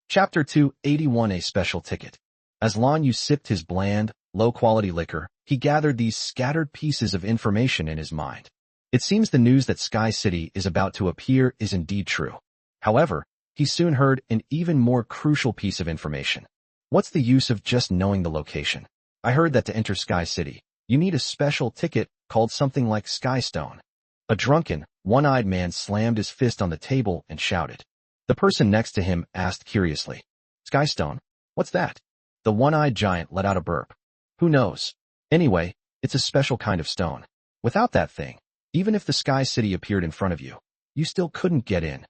Chapter 281, A Special Ticket. As Lan Yu sipped his bland, low-quality liquor, he gathered these scattered pieces of information in his mind. It seems the news that Sky City is about to appear is indeed true. However, he soon heard an even more crucial piece of information. What's the use of just knowing the location? I heard that to enter Sky City, you need a special ticket called something like Sky Stone. A drunken, one-eyed man slammed his fist on the table and shouted. The person next to him asked curiously, Sky Stone? What's that? The one-eyed giant let out a burp. Who knows? Anyway, it's a special kind of stone. Without that thing, even if the Sky City appeared in front of you, you still couldn't get in.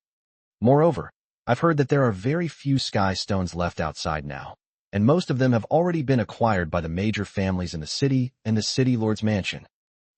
Moreover, I've heard that there are very few Sky Stones left outside now, and most of them have already been acquired by the major families in the city and the city lord's mansion.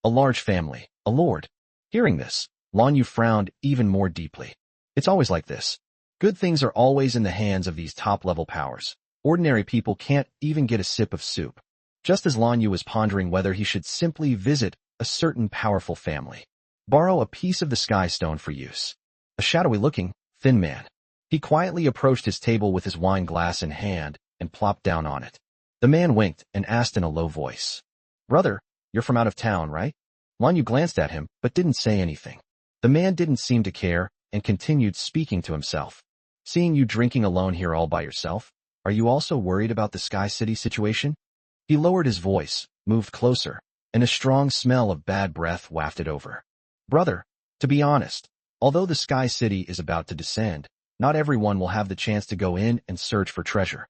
A large family, a lord. Hearing this, Lan Yu frowned even more deeply. It's always like this. Good things are always in the hands of these top-level powers. Ordinary people can't even get a sip of soup. Just as Lan Yu was pondering whether he should simply visit a certain powerful family, borrow a piece of the Sky Stone for use. A shadowy-looking, thin man. He quietly approached his table with his wine glass in hand and plopped down on it. The man winked and asked in a low voice, Brother, you're from out of town, right? Lan Yu glanced at him, but didn't say anything. The man didn't seem to care and continued speaking to himself. Seeing you drinking alone here all by yourself, are you also worried about the Sky City situation? He lowered his voice, moved closer, and a strong smell of bad breath wafted over. Brother, to be honest, although the Sky City is about to descend, not everyone will have the chance to go in and search for treasure.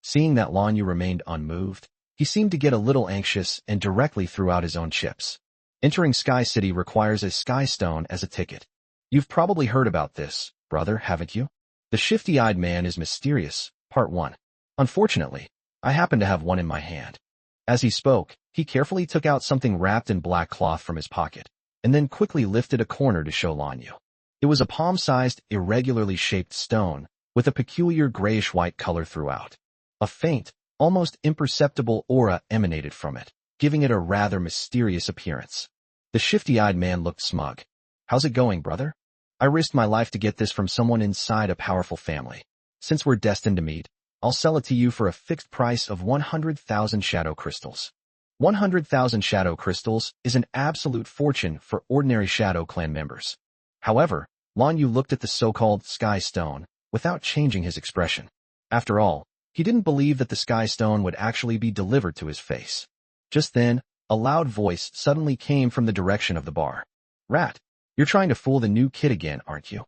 Seeing that Lan Yu remained unmoved, he seemed to get a little anxious and directly threw out his own chips. Entering Sky City requires a Sky Stone as a ticket. You've probably heard about this, brother, haven't you? The shifty-eyed man is mysterious, Part 1. Unfortunately, I happen to have one in my hand. As he spoke, he carefully took out something wrapped in black cloth from his pocket, and then quickly lifted a corner to show Lan Yu. It was a palm-sized, irregularly shaped stone, with a peculiar grayish-white color throughout. A faint, almost imperceptible aura emanated from it, giving it a rather mysterious appearance. The shifty-eyed man looked smug. How's it going, brother? I risked my life to get this from someone inside a powerful family. Since we're destined to meet, I'll sell it to you for a fixed price of 100,000 shadow crystals. 100,000 shadow crystals is an absolute fortune for ordinary Shadow Clan members. However, Lan Yu looked at the so-called Sky Stone without changing his expression. After all, he didn't believe that the Sky Stone would actually be delivered to his face. Just then, a loud voice suddenly came from the direction of the bar. Rat, you're trying to fool the new kid again, aren't you?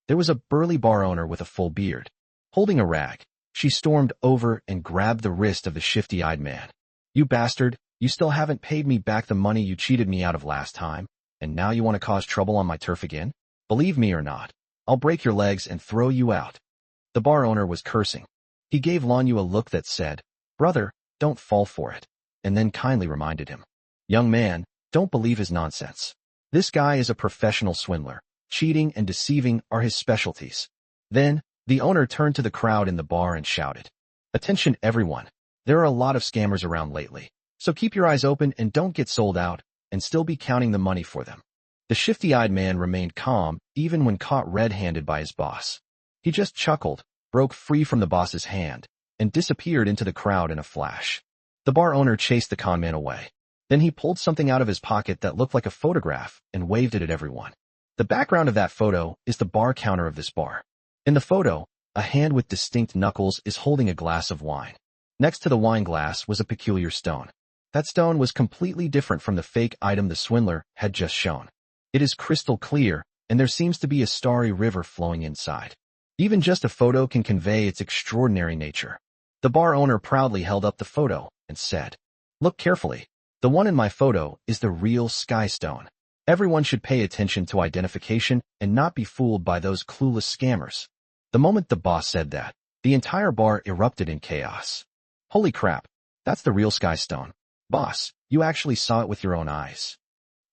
There was a burly bar owner with a full beard. Holding a rag, she stormed over and grabbed the wrist of the shifty-eyed man. You bastard, you still haven't paid me back the money you cheated me out of last time, and now you want to cause trouble on my turf again? Believe me or not, I'll break your legs and throw you out. The bar owner was cursing. He gave Lan Yu a look that said, Brother, don't fall for it, and then kindly reminded him. Young man, don't believe his nonsense. This guy is a professional swindler. Cheating and deceiving are his specialties. Then, the owner turned to the crowd in the bar and shouted, Attention everyone, there are a lot of scammers around lately, so keep your eyes open and don't get sold out, and still be counting the money for them. The shifty-eyed man remained calm even when caught red-handed by his boss. He just chuckled, broke free from the boss's hand, and disappeared into the crowd in a flash. The bar owner chased the conman away. Then he pulled something out of his pocket that looked like a photograph and waved it at everyone. The background of that photo is the bar counter of this bar. In the photo, a hand with distinct knuckles is holding a glass of wine. Next to the wine glass was a peculiar stone. That stone was completely different from the fake item the swindler had just shown. It is crystal clear, and there seems to be a starry river flowing inside. Even just a photo can convey its extraordinary nature. The bar owner proudly held up the photo and said, Look carefully. The one in my photo is the real Sky Stone. Everyone should pay attention to identification and not be fooled by those clueless scammers. The moment the boss said that, the entire bar erupted in chaos. Holy crap, that's the real Sky Stone. Boss, you actually saw it with your own eyes.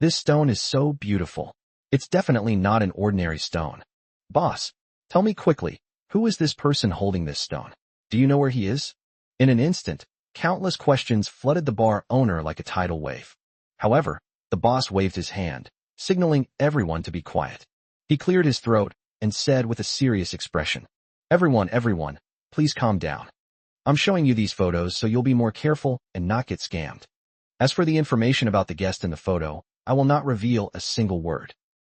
This stone is so beautiful. It's definitely not an ordinary stone. Boss, tell me quickly, who is this person holding this stone? Do you know where he is? In an instant, countless questions flooded the bar owner like a tidal wave. However, The boss waved his hand, signaling everyone to be quiet. He cleared his throat and said with a serious expression, everyone, please calm down. I'm showing you these photos so you'll be more careful and not get scammed. As for the information about the guest in the photo, I will not reveal a single word."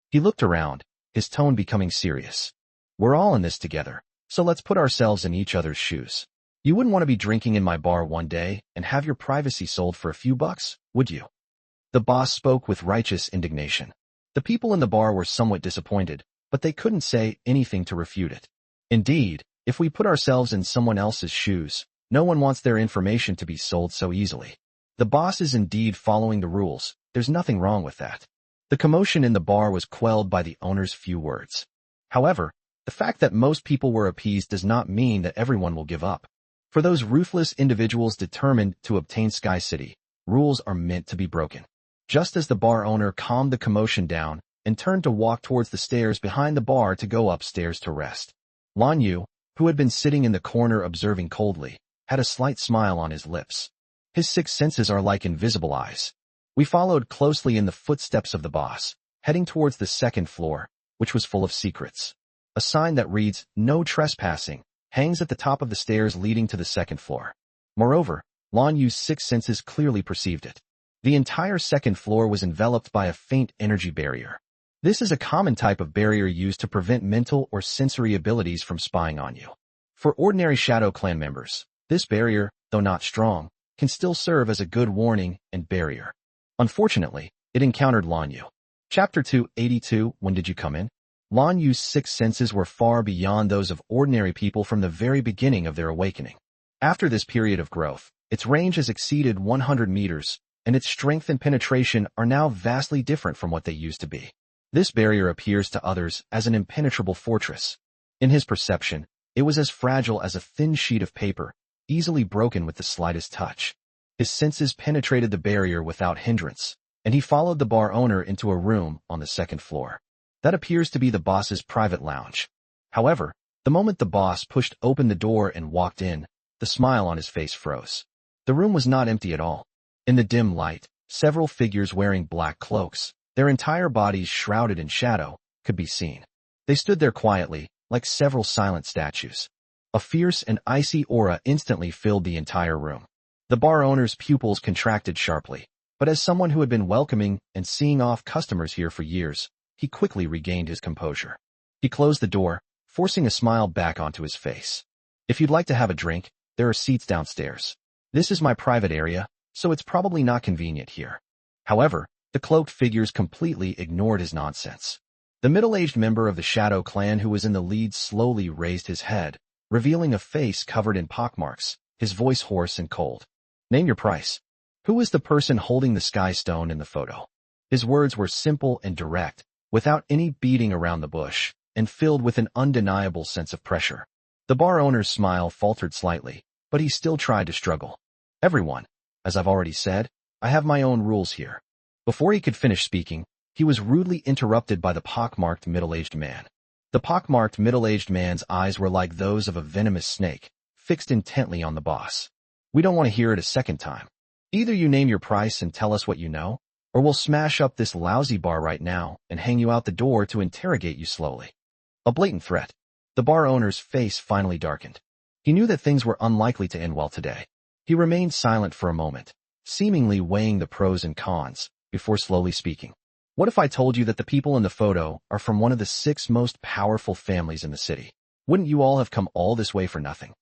He looked around, his tone becoming serious. "We're all in this together, so let's put ourselves in each other's shoes. You wouldn't want to be drinking in my bar one day and have your privacy sold for a few bucks, would you?" The boss spoke with righteous indignation. The people in the bar were somewhat disappointed, but they couldn't say anything to refute it. Indeed, if we put ourselves in someone else's shoes, no one wants their information to be sold so easily. The boss is indeed following the rules. There's nothing wrong with that. The commotion in the bar was quelled by the owner's few words. However, the fact that most people were appeased does not mean that everyone will give up. For those ruthless individuals determined to obtain Sky City, rules are meant to be broken. Just as the bar owner calmed the commotion down and turned to walk towards the stairs behind the bar to go upstairs to rest, Lan Yu, who had been sitting in the corner observing coldly, had a slight smile on his lips. His six senses are like invisible eyes. We followed closely in the footsteps of the boss, heading towards the second floor, which was full of secrets. A sign that reads, "No trespassing," hangs at the top of the stairs leading to the second floor. Moreover, Lan Yu's six senses clearly perceived it. The entire second floor was enveloped by a faint energy barrier. This is a common type of barrier used to prevent mental or sensory abilities from spying on you. For ordinary Shadow Clan members, this barrier, though not strong, can still serve as a good warning and barrier. Unfortunately, it encountered Lan Yu. Chapter 282, When Did You Come In? Lan Yu's six senses were far beyond those of ordinary people from the very beginning of their awakening. After this period of growth, its range has exceeded 100 meters, and its strength and penetration are now vastly different from what they used to be. This barrier appears to others as an impenetrable fortress. In his perception, it was as fragile as a thin sheet of paper, easily broken with the slightest touch. His senses penetrated the barrier without hindrance, and he followed the bar owner into a room on the second floor. That appears to be the boss's private lounge. However, the moment the boss pushed open the door and walked in, the smile on his face froze. The room was not empty at all. In the dim light, several figures wearing black cloaks, their entire bodies shrouded in shadow, could be seen. They stood there quietly, like several silent statues. A fierce and icy aura instantly filled the entire room. The bar owner's pupils contracted sharply, but as someone who had been welcoming and seeing off customers here for years, he quickly regained his composure. He closed the door, forcing a smile back onto his face. "If you'd like to have a drink, there are seats downstairs. This is my private area, so it's probably not convenient here." However, the cloaked figures completely ignored his nonsense. The middle-aged member of the Shadow Clan who was in the lead slowly raised his head, revealing a face covered in pockmarks, his voice hoarse and cold. "Name your price. Who is the person holding the sky stone in the photo?" His words were simple and direct, without any beating around the bush, and filled with an undeniable sense of pressure. The bar owner's smile faltered slightly, but he still tried to struggle. "Everyone, as I've already said, I have my own rules here." Before he could finish speaking, he was rudely interrupted by the pockmarked middle-aged man. The pockmarked middle-aged man's eyes were like those of a venomous snake, fixed intently on the boss. "We don't want to hear it a second time. Either you name your price and tell us what you know, or we'll smash up this lousy bar right now and hang you out the door to interrogate you slowly." A blatant threat. The bar owner's face finally darkened. He knew that things were unlikely to end well today. He remained silent for a moment, seemingly weighing the pros and cons, before slowly speaking. "What if I told you that the people in the photo are from one of the 6 most powerful families in the city? Wouldn't you all have come all this way for nothing?"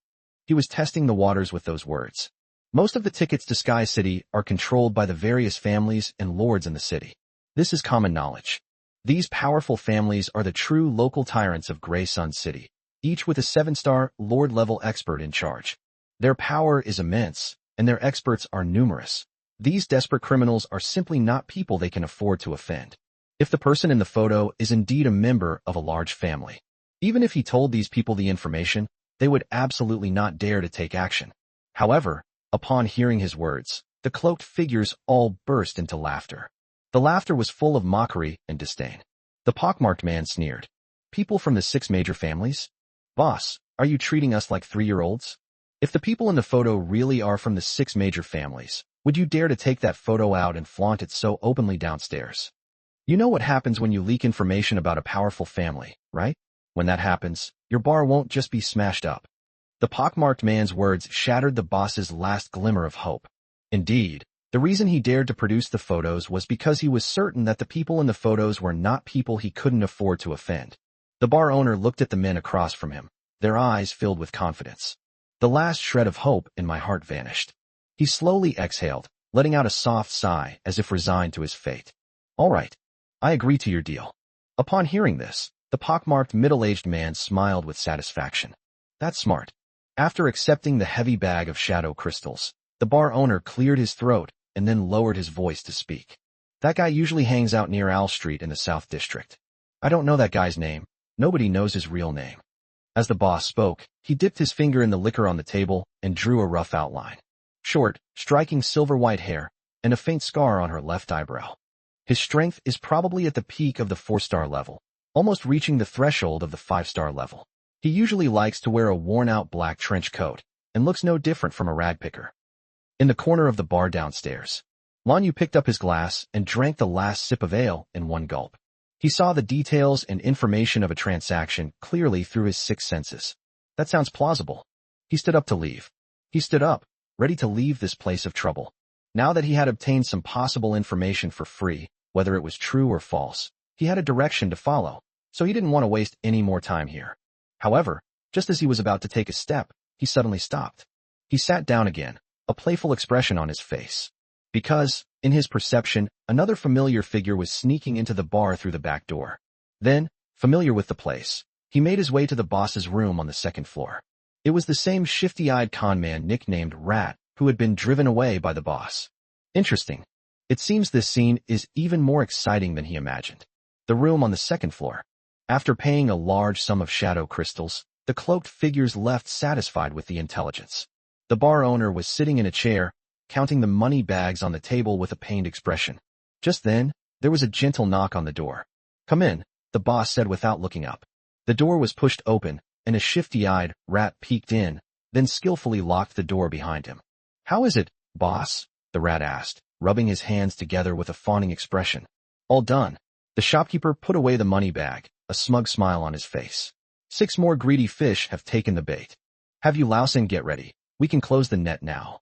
He was testing the waters with those words. Most of the tickets to Sky City are controlled by the various families and lords in the city. This is common knowledge. These powerful families are the true local tyrants of Grey Sun City, each with a 7-star lord-level expert in charge. Their power is immense, and their experts are numerous. These desperate criminals are simply not people they can afford to offend. If the person in the photo is indeed a member of a large family, even if he told these people the information, they would absolutely not dare to take action. However, upon hearing his words, the cloaked figures all burst into laughter. The laughter was full of mockery and disdain. The pockmarked man sneered. "People from the 6 major families? Boss, are you treating us like 3-year-olds? If the people in the photo really are from the 6 major families, Would you dare to take that photo out and flaunt it so openly downstairs? You know what happens when you leak information about a powerful family, right? When that happens, your bar won't just be smashed up. The pockmarked man's words shattered the boss's last glimmer of hope. Indeed, the reason he dared to produce the photos was because he was certain that the people in the photos were not people he couldn't afford to offend. The bar owner looked at the men across from him, their eyes filled with confidence. The last shred of hope in my heart vanished. He slowly exhaled, letting out a soft sigh as if resigned to his fate. All right, I agree to your deal. Upon hearing this, the pockmarked middle-aged man smiled with satisfaction. That's smart. After accepting the heavy bag of shadow crystals, the bar owner cleared his throat and then lowered his voice to speak. That guy usually hangs out near Owl Street in the South District. I don't know that guy's name. Nobody knows his real name. As the boss spoke, he dipped his finger in the liquor on the table and drew a rough outline. Short, striking silver-white hair, and a faint scar on her left eyebrow. His strength is probably at the peak of the 4-star level, almost reaching the threshold of the 5-star level. He usually likes to wear a worn-out black trench coat, and looks no different from a ragpicker. In the corner of the bar downstairs, Lanyu picked up his glass and drank the last sip of ale in one gulp. He saw the details and information of a transaction clearly through his 6 senses. That sounds plausible. He stood up to leave. He stood up, ready to leave this place of trouble. Now that he had obtained some possible information for free, whether it was true or false, he had a direction to follow, so he didn't want to waste any more time here. However, just as he was about to take a step, he suddenly stopped. He sat down again, a playful expression on his face. Because, in his perception, another familiar figure was sneaking into the bar through the back door. Then, familiar with the place, he made his way to the boss's room on the 2nd floor. It was the same shifty-eyed conman nicknamed Rat, who had been driven away by the boss. Interesting. It seems this scene is even more exciting than he imagined. The room on the 2nd floor. After paying a large sum of shadow crystals, the cloaked figures left satisfied with the intelligence. The bar owner was sitting in a chair, counting the money bags on the table with a pained expression. Just then, there was a gentle knock on the door. Come in, the boss said without looking up. The door was pushed open, and a shifty-eyed Rat peeked in, then skillfully locked the door behind him. How is it, boss? The Rat asked, rubbing his hands together with a fawning expression. All done. The shopkeeper put away the money bag, a smug smile on his face. 6 more greedy fish have taken the bait. Have you louse and get ready. We can close the net now.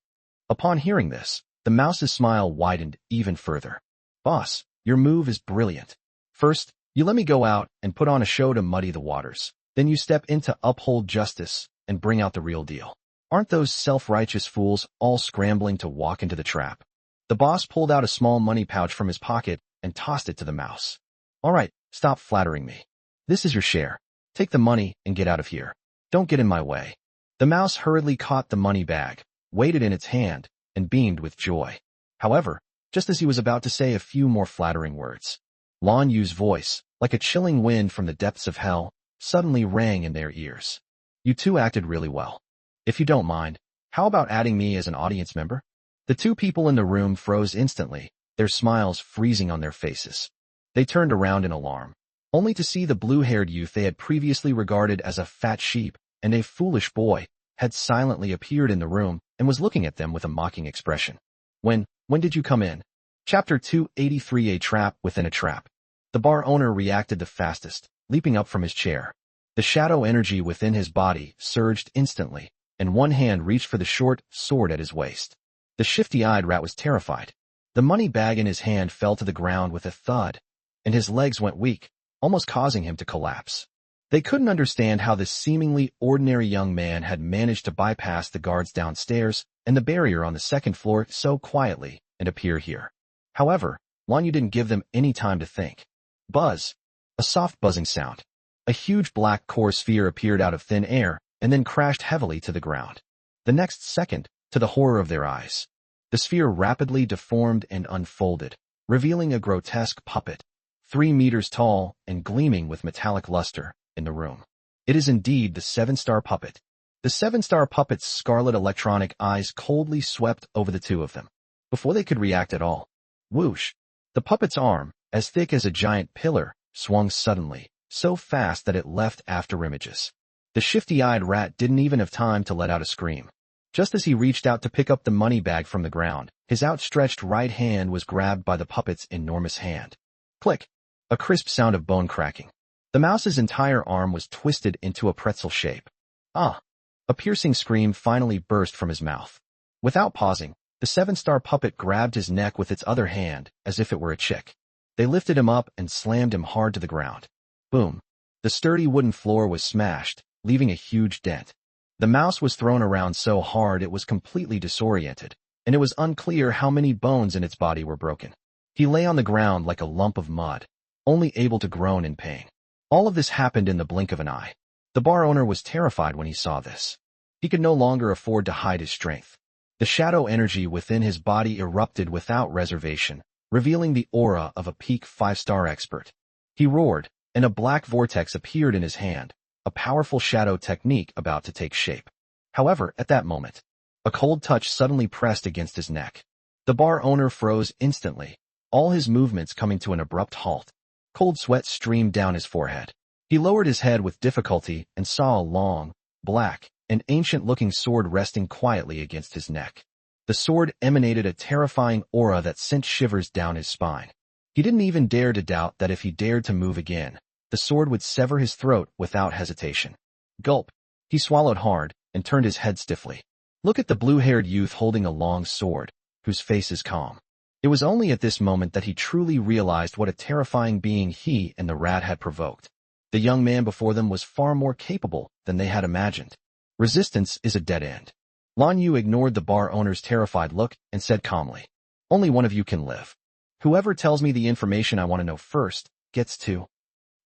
Upon hearing this, the mouse's smile widened even further. Boss, your move is brilliant. First, you let me go out and put on a show to muddy the waters. Then you step in to uphold justice and bring out the real deal. Aren't those self-righteous fools all scrambling to walk into the trap? The boss pulled out a small money pouch from his pocket and tossed it to the mouse. All right, stop flattering me. This is your share. Take the money and get out of here. Don't get in my way. The mouse hurriedly caught the money bag, weighed it in its hand, and beamed with joy. However, just as he was about to say a few more flattering words, Lan Yu's voice, like a chilling wind from the depths of hell, suddenly rang in their ears. You two acted really well. If you don't mind, how about adding me as an audience member? The 2 people in the room froze instantly, their smiles freezing on their faces. They turned around in alarm, only to see the blue-haired youth they had previously regarded as a fat sheep and a foolish boy had silently appeared in the room and was looking at them with a mocking expression. When did you come in? Chapter 283, A Trap Within a Trap. The bar owner reacted the fastest, leaping up from his chair. The shadow energy within his body surged instantly, and one hand reached for the short sword at his waist. The shifty-eyed Rat was terrified. The money bag in his hand fell to the ground with a thud, and his legs went weak, almost causing him to collapse. They couldn't understand how this seemingly ordinary young man had managed to bypass the guards downstairs and the barrier on the 2nd floor so quietly and appear here. However, Lanyu didn't give them any time to think. Buzz. A soft buzzing sound. A huge black core sphere appeared out of thin air and then crashed heavily to the ground. The next second, to the horror of their eyes, the sphere rapidly deformed and unfolded, revealing a grotesque puppet, 3 meters tall and gleaming with metallic luster, in the room. It is indeed the 7-star puppet. The 7-star puppet's scarlet electronic eyes coldly swept over the 2 of them. Before they could react at all, whoosh! The puppet's arm, as thick as a giant pillar, swung suddenly, so fast that it left afterimages. The shifty-eyed Rat didn't even have time to let out a scream. Just as he reached out to pick up the money bag from the ground, his outstretched right hand was grabbed by the puppet's enormous hand. Click! A crisp sound of bone cracking. The mouse's entire arm was twisted into a pretzel shape. Ah! A piercing scream finally burst from his mouth. Without pausing, the seven-star puppet grabbed his neck with its other hand, as if it were a chick. They lifted him up and slammed him hard to the ground. Boom! The sturdy wooden floor was smashed, leaving a huge dent. The mouse was thrown around so hard it was completely disoriented, and it was unclear how many bones in its body were broken. He lay on the ground like a lump of mud, only able to groan in pain. All of this happened in the blink of an eye. The bar owner was terrified when he saw this. He could no longer afford to hide his strength. The shadow energy within his body erupted without reservation, revealing the aura of a peak 5-star expert. He roared, and a black vortex appeared in his hand, a powerful shadow technique about to take shape. However, at that moment, a cold touch suddenly pressed against his neck. The bar owner froze instantly, all his movements coming to an abrupt halt. Cold sweat streamed down his forehead. He lowered his head with difficulty and saw a long, black, and ancient-looking sword resting quietly against his neck. The sword emanated a terrifying aura that sent shivers down his spine. He didn't even dare to doubt that if he dared to move again, the sword would sever his throat without hesitation. Gulp! He swallowed hard and turned his head stiffly. Look at the blue-haired youth holding a long sword, whose face is calm. It was only at this moment that he truly realized what a terrifying being he and the rat had provoked. The young man before them was far more capable than they had imagined. Resistance is a dead end. Lan Yu ignored the bar owner's terrified look and said calmly, "Only one of you can live. Whoever tells me the information I want to know first gets to."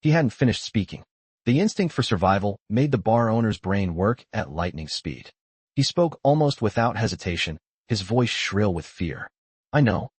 He hadn't finished speaking. The instinct for survival made the bar owner's brain work at lightning speed. He spoke almost without hesitation, his voice shrill with fear. I know.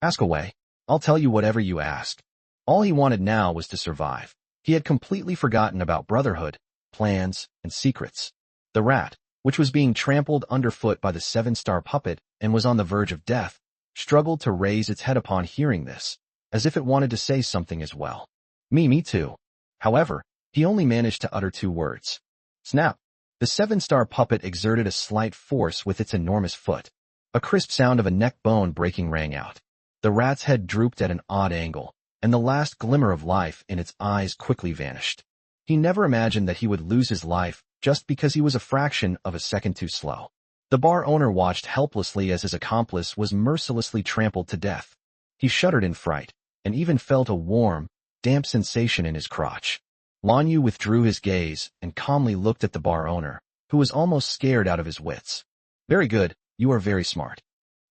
Ask away. I'll tell you whatever you ask." All he wanted now was to survive. He had completely forgotten about brotherhood, plans, and secrets. The rat, which was being trampled underfoot by the seven-star puppet and was on the verge of death, struggled to raise its head upon hearing this, as if it wanted to say something as well. Me too. However, he only managed to utter 2 words. Snap! The seven-star puppet exerted a slight force with its enormous foot. A crisp sound of a neck bone breaking rang out. The rat's head drooped at an odd angle, and the last glimmer of life in its eyes quickly vanished. He never imagined that he would lose his life just because he was a fraction of a second too slow. The bar owner watched helplessly as his accomplice was mercilessly trampled to death. He shuddered in fright, and even felt a warm, damp sensation in his crotch. Lan Yu withdrew his gaze and calmly looked at the bar owner, who was almost scared out of his wits. Very good, you are very smart.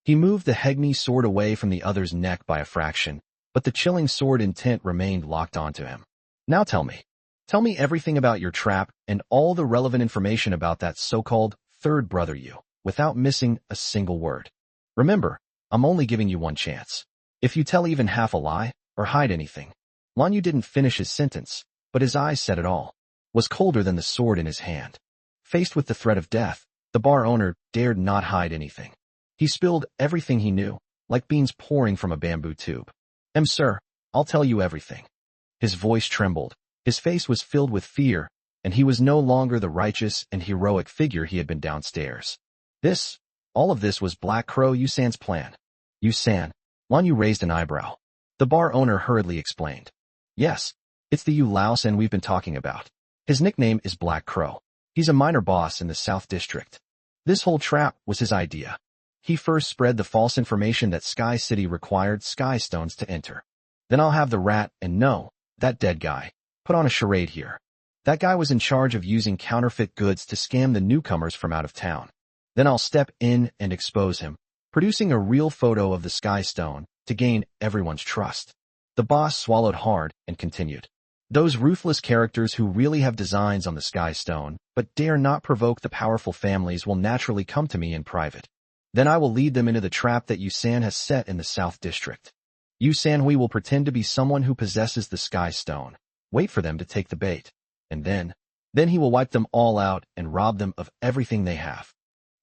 He moved the Hegni sword away from the other's neck by a fraction, but the chilling sword intent remained locked onto him. Now tell me everything about your trap and all the relevant information about that so-called third brother you, without missing a single word. Remember, I'm only giving you one chance. If you tell even half a lie, or hide anything. Lan Yu didn't finish his sentence, but his eyes said it all. Was colder than the sword in his hand. Faced with the threat of death, the bar owner dared not hide anything. He spilled everything he knew, like beans pouring from a bamboo tube. Sir, I'll tell you everything." His voice trembled, his face was filled with fear, and he was no longer the righteous and heroic figure he had been downstairs. All of this was Black Crow Yusan's plan. Yusan? Lan Yu raised an eyebrow. The bar owner hurriedly explained. Yes, it's the Yu Laosan we've been talking about. His nickname is Black Crow. He's a minor boss in the South District. This whole trap was his idea. He first spread the false information that Sky City required Sky Stones to enter. Then I'll have the rat and that dead guy, put on a charade here. That guy was in charge of using counterfeit goods to scam the newcomers from out of town. Then I'll step in and expose him, producing a real photo of the Sky Stone to gain everyone's trust. The boss swallowed hard and continued. Those ruthless characters who really have designs on the Sky Stone, but dare not provoke the powerful families will naturally come to me in private. Then I will lead them into the trap that Yusan has set in the South District. Yusan Hui will pretend to be someone who possesses the Sky Stone, wait for them to take the bait, and then he will wipe them all out and rob them of everything they have.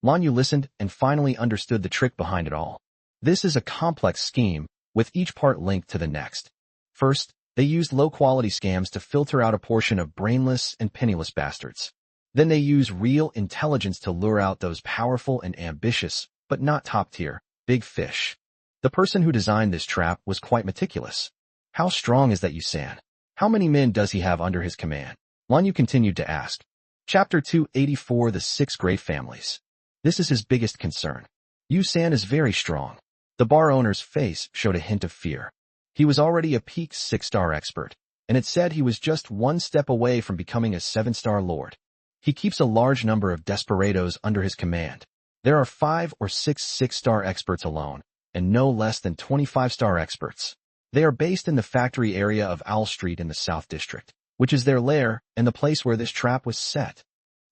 Lan Yu listened and finally understood the trick behind it all. This is a complex scheme, with each part linked to the next. First, they used low-quality scams to filter out a portion of brainless and penniless bastards. Then they use real intelligence to lure out those powerful and ambitious, but not top-tier, big fish. The person who designed this trap was quite meticulous. How strong is that Yusan? How many men does he have under his command? Lanyu continued to ask. Chapter 284 The Six Great Families. This is his biggest concern. Yusan is very strong. The bar owner's face showed a hint of fear. He was already a peak 6-star expert, and it said he was just one step away from becoming a 7-star lord. He keeps a large number of desperados under his command. There are 5 or 6 6-star experts alone, and no less than 25-star experts. They are based in the factory area of Owl Street in the South District, which is their lair and the place where this trap was set.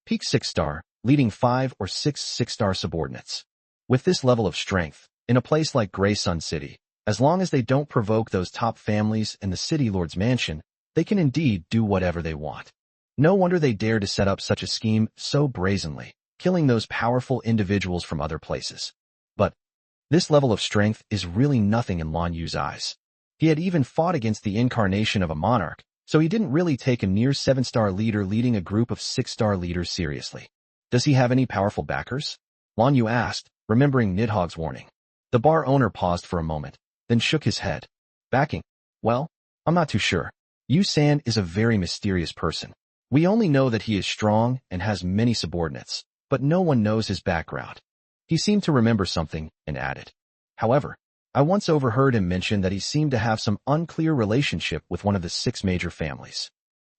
Peak 6-star, leading 5 or 6 6-star subordinates. With this level of strength, in a place like Grey Sun City, as long as they don't provoke those top families in the city lord's mansion, they can indeed do whatever they want. No wonder they dare to set up such a scheme so brazenly, killing those powerful individuals from other places. But this level of strength is really nothing in Lan Yu's eyes. He had even fought against the incarnation of a monarch, so he didn't really take a near 7-star leader leading a group of 6-star leaders seriously. Does he have any powerful backers? Lan Yu asked, remembering Nidhogg's warning. The bar owner paused for a moment, then shook his head. Backing? Well, I'm not too sure. Yusan is a very mysterious person. We only know that he is strong and has many subordinates, but no one knows his background. He seemed to remember something and added. However, I once overheard him mention that he seemed to have some unclear relationship with one of the 6 major families.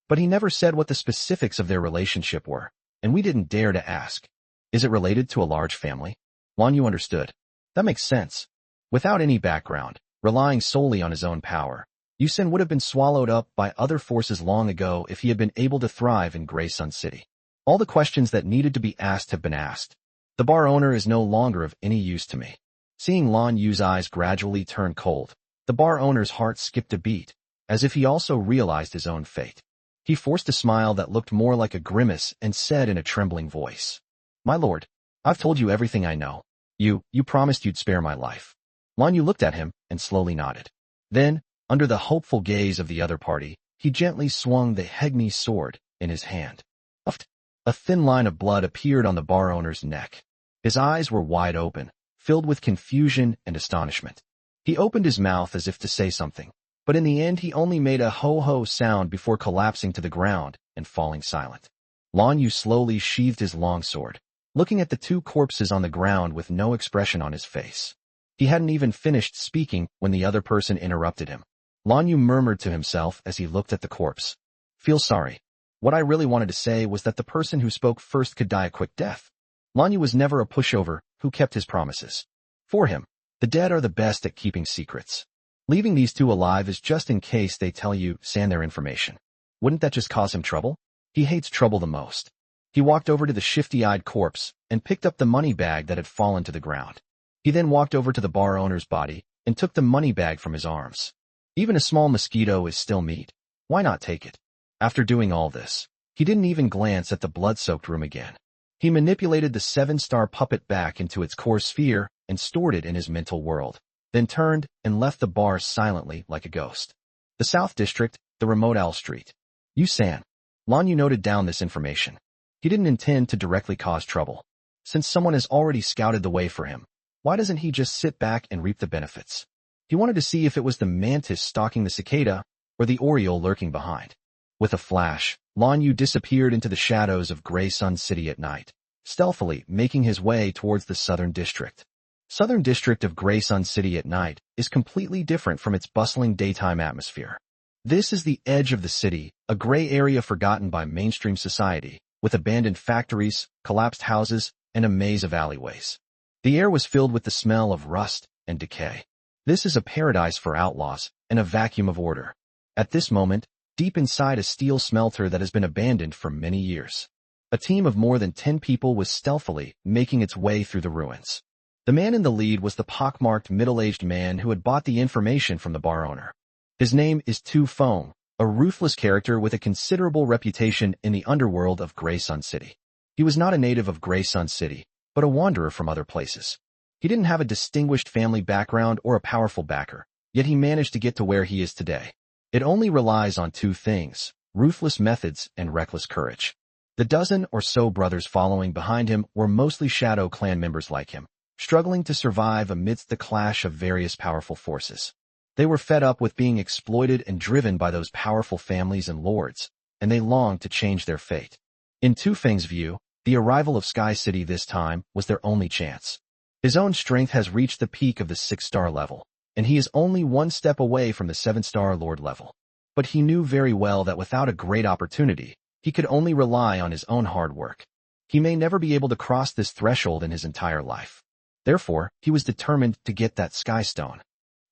But he never said what the specifics of their relationship were, and we didn't dare to ask. Is it related to a large family? Lan Yu understood. That makes sense. Without any background, relying solely on his own power, Yusan would have been swallowed up by other forces long ago if he had been able to thrive in Grey Sun City. All the questions that needed to be asked have been asked. The bar owner is no longer of any use to me. Seeing Lan Yu's eyes gradually turn cold, the bar owner's heart skipped a beat, as if he also realized his own fate. He forced a smile that looked more like a grimace and said in a trembling voice, My lord, I've told you everything I know. You promised you'd spare my life. Lan Yu looked at him and slowly nodded. Then, under the hopeful gaze of the other party, he gently swung the Hegni sword in his hand. A thin line of blood appeared on the bar owner's neck. His eyes were wide open, filled with confusion and astonishment. He opened his mouth as if to say something, but in the end he only made a ho-ho sound before collapsing to the ground and falling silent. Lan Yu slowly sheathed his longsword, looking at the 2 corpses on the ground with no expression on his face. He hadn't even finished speaking when the other person interrupted him. Lan Yu murmured to himself as he looked at the corpse. Feel sorry. What I really wanted to say was that the person who spoke first could die a quick death. Lan Yu was never a pushover who kept his promises. For him, the dead are the best at keeping secrets. Leaving these 2 alive is just in case they tell you their information. Wouldn't that just cause him trouble? He hates trouble the most. He walked over to the shifty-eyed corpse and picked up the money bag that had fallen to the ground. He then walked over to the bar owner's body and took the money bag from his arms. Even a small mosquito is still meat. Why not take it? After doing all this, he didn't even glance at the blood-soaked room again. He manipulated the 7-star puppet back into its core sphere and stored it in his mental world, then turned and left the bar silently like a ghost. The South District, the remote Owl Street. Yusan. Lan Yu noted down this information. He didn't intend to directly cause trouble. Since someone has already scouted the way for him, why doesn't he just sit back and reap the benefits? He wanted to see if it was the mantis stalking the cicada or the oriole lurking behind. With a flash, Lan Yu disappeared into the shadows of Grey Sun City at night, stealthily making his way towards the Southern District. Southern District of Grey Sun City at night is completely different from its bustling daytime atmosphere. This is the edge of the city, a gray area forgotten by mainstream society, with abandoned factories, collapsed houses, and a maze of alleyways. The air was filled with the smell of rust and decay. This is a paradise for outlaws and a vacuum of order. At this moment, deep inside a steel smelter that has been abandoned for many years, a team of more than 10 people was stealthily making its way through the ruins. The man in the lead was the pockmarked middle-aged man who had bought the information from the bar owner. His name is Tu Feng, a ruthless character with a considerable reputation in the underworld of Grey Sun City. He was not a native of Grey Sun City, but a wanderer from other places. He didn't have a distinguished family background or a powerful backer, yet he managed to get to where he is today. It only relies on 2 things: ruthless methods and reckless courage. The dozen or so brothers following behind him were mostly Shadow Clan members like him, struggling to survive amidst the clash of various powerful forces. They were fed up with being exploited and driven by those powerful families and lords, and they longed to change their fate. In Tu Feng's view, the arrival of Sky City this time was their only chance. His own strength has reached the peak of the 6-star level, and he is only one step away from the 7-star Lord level. But he knew very well that without a great opportunity, he could only rely on his own hard work. He may never be able to cross this threshold in his entire life. Therefore, he was determined to get that Sky Stone.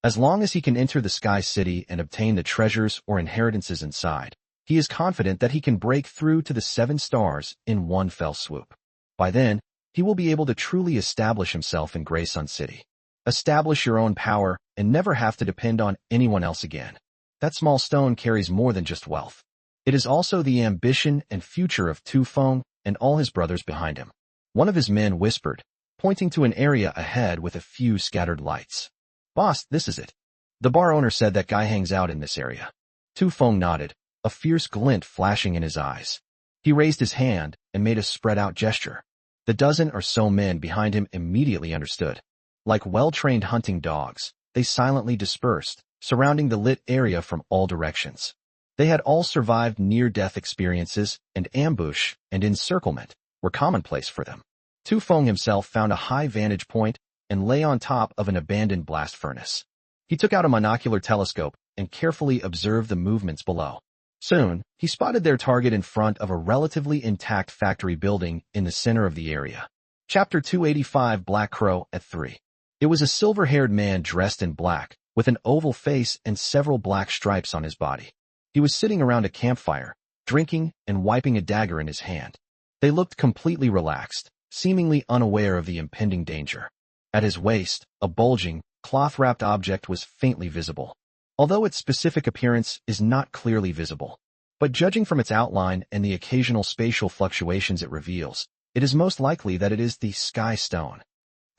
As long as he can enter the Sky City and obtain the treasures or inheritances inside, he is confident that he can break through to the 7 stars in one fell swoop. By then, he will be able to truly establish himself in Grey Sun City. Establish your own power and never have to depend on anyone else again. That small stone carries more than just wealth. It is also the ambition and future of Tu Feng and all his brothers behind him. One of his men whispered, pointing to an area ahead with a few scattered lights. "Boss, this is it." The bar owner said that guy hangs out in this area. Tu Feng nodded, a fierce glint flashing in his eyes. He raised his hand and made a spread-out gesture. The dozen or so men behind him immediately understood. Like well-trained hunting dogs, they silently dispersed, surrounding the lit area from all directions. They had all survived near-death experiences, and ambush and encirclement were commonplace for them. Tu Feng himself found a high vantage point and lay on top of an abandoned blast furnace. He took out a monocular telescope and carefully observed the movements below. Soon, he spotted their target in front of a relatively intact factory building in the center of the area. Chapter 285 Black Crow at 3. It was a silver-haired man dressed in black, with an oval face and several black stripes on his body. He was sitting around a campfire, drinking and wiping a dagger in his hand. They looked completely relaxed, seemingly unaware of the impending danger. At his waist, a bulging, cloth-wrapped object was faintly visible, although its specific appearance is not clearly visible. But judging from its outline and the occasional spatial fluctuations it reveals, it is most likely that it is the Sky Stone.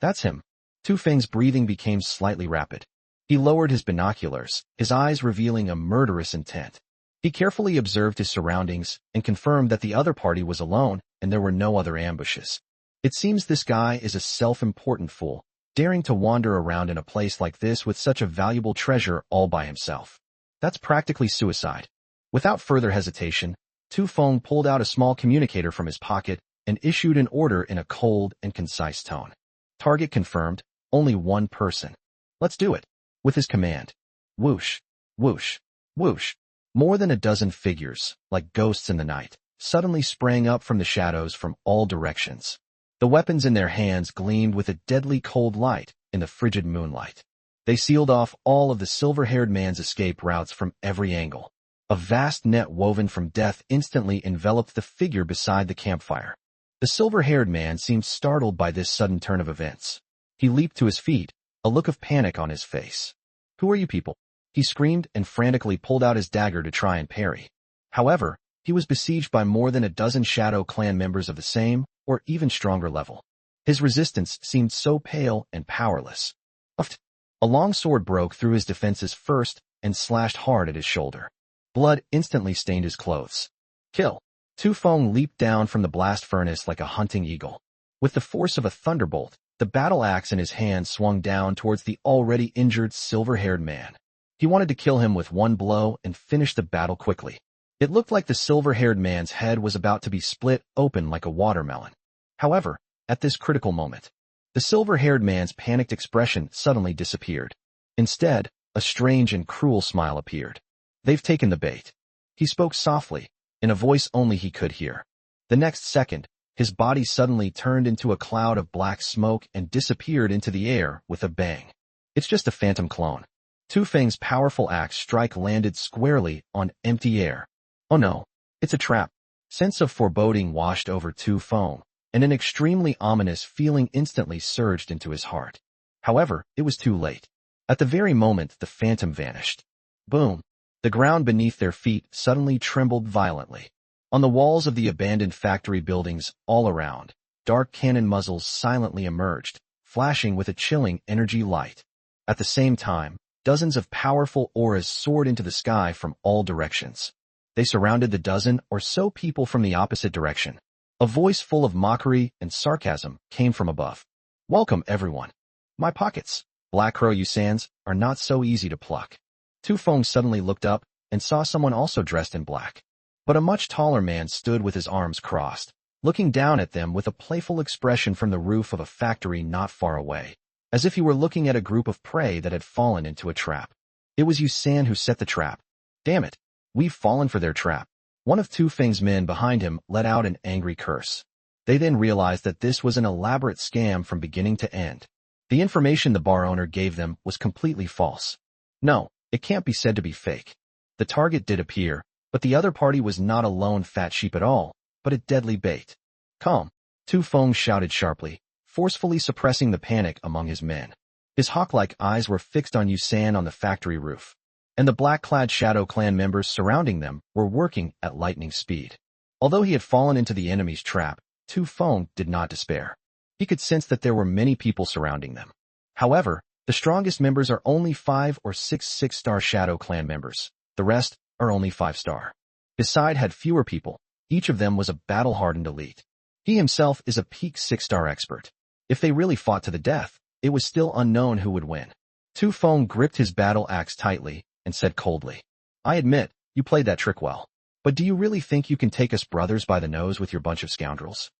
That's him. Tu Feng's breathing became slightly rapid. He lowered his binoculars, his eyes revealing a murderous intent. He carefully observed his surroundings and confirmed that the other party was alone and there were no other ambushes. It seems this guy is a self-important fool, daring to wander around in a place like this with such a valuable treasure all by himself. That's practically suicide. Without further hesitation, Tu Feng pulled out a small communicator from his pocket and issued an order in a cold and concise tone. Target confirmed, only one person. Let's do it. With his command. Whoosh, whoosh, whoosh. More than a dozen figures, like ghosts in the night, suddenly sprang up from the shadows from all directions. The weapons in their hands gleamed with a deadly cold light in the frigid moonlight. They sealed off all of the silver-haired man's escape routes from every angle. A vast net woven from death instantly enveloped the figure beside the campfire. The silver-haired man seemed startled by this sudden turn of events. He leaped to his feet, a look of panic on his face. "Who are you people?" He screamed and frantically pulled out his dagger to try and parry. However, he was besieged by more than a dozen Shadow Clan members of the same, or even stronger level. His resistance seemed so pale and powerless. Uft! A long sword broke through his defenses first and slashed hard at his shoulder. Blood instantly stained his clothes. Kill! Tu Feng leaped down from the blast furnace like a hunting eagle. With the force of a thunderbolt, the battle axe in his hand swung down towards the already injured silver-haired man. He wanted to kill him with one blow and finish the battle quickly. It looked like the silver-haired man's head was about to be split open like a watermelon. However, at this critical moment, the silver-haired man's panicked expression suddenly disappeared. Instead, a strange and cruel smile appeared. "They've taken the bait." He spoke softly, in a voice only he could hear. The next second, his body suddenly turned into a cloud of black smoke and disappeared into the air with a bang. It's just a phantom clone. Tu Feng's powerful axe strike landed squarely on empty air. Oh no, it's a trap. Sense of foreboding washed over Tu Feng, and an extremely ominous feeling instantly surged into his heart. However, it was too late. At the very moment the phantom vanished. Boom! The ground beneath their feet suddenly trembled violently. On the walls of the abandoned factory buildings all around, dark cannon muzzles silently emerged, flashing with a chilling energy light. At the same time, dozens of powerful auras soared into the sky from all directions. They surrounded the dozen or so people from the opposite direction. A voice full of mockery and sarcasm came from above. Welcome, everyone. My pockets, Black Crow Yusans, are not so easy to pluck. Tu Feng suddenly looked up and saw someone also dressed in black. But a much taller man stood with his arms crossed, looking down at them with a playful expression from the roof of a factory not far away, as if he were looking at a group of prey that had fallen into a trap. It was Yusan who set the trap. Damn it, we've fallen for their trap. One of Tu Feng's men behind him let out an angry curse. They then realized that this was an elaborate scam from beginning to end. The information the bar owner gave them was completely false. No, it can't be said to be fake. The target did appear, but the other party was not a lone fat sheep at all, but a deadly bait. Calm, Tu Feng shouted sharply, forcefully suppressing the panic among his men. His hawk-like eyes were fixed on Yusan on the factory roof, and the black-clad Shadow Clan members surrounding them were working at lightning speed. Although he had fallen into the enemy's trap, Tu Feng did not despair. He could sense that there were many people surrounding them. However, the strongest members are only 5 or 6 6-star Shadow Clan members. The rest are only 5-star. His side had fewer people. Each of them was a battle-hardened elite. He himself is a peak 6-star expert. If they really fought to the death, it was still unknown who would win. Tu Feng gripped his battle axe tightly and said coldly, I admit, you played that trick well. But do you really think you can take us brothers by the nose with your bunch of scoundrels?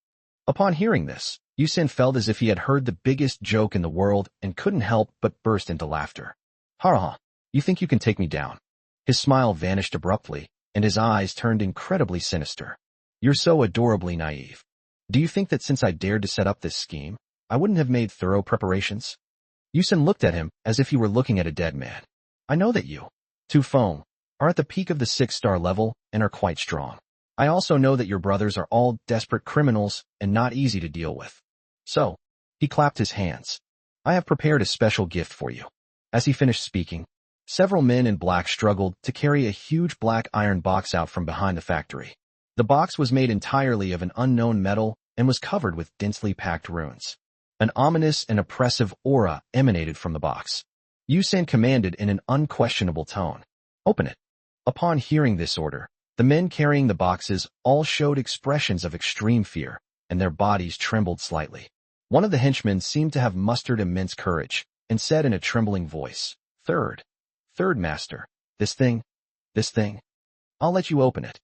Upon hearing this, Yusen felt as if he had heard the biggest joke in the world and couldn't help but burst into laughter. Ha ha, you think you can take me down? His smile vanished abruptly, and his eyes turned incredibly sinister. You're so adorably naive. Do you think that since I dared to set up this scheme, I wouldn't have made thorough preparations? Yusen looked at him as if he were looking at a dead man. I know that you, Tu Feng, are at the peak of the 6-star level and are quite strong. I also know that your brothers are all desperate criminals and not easy to deal with. So, he clapped his hands. I have prepared a special gift for you. As he finished speaking, several men in black struggled to carry a huge black iron box out from behind the factory. The box was made entirely of an unknown metal and was covered with densely packed runes. An ominous and oppressive aura emanated from the box. Yusan commanded in an unquestionable tone. Open it. Upon hearing this order, the men carrying the boxes all showed expressions of extreme fear, and their bodies trembled slightly. One of the henchmen seemed to have mustered immense courage, and said in a trembling voice, Third master, this thing, I'll let you open it.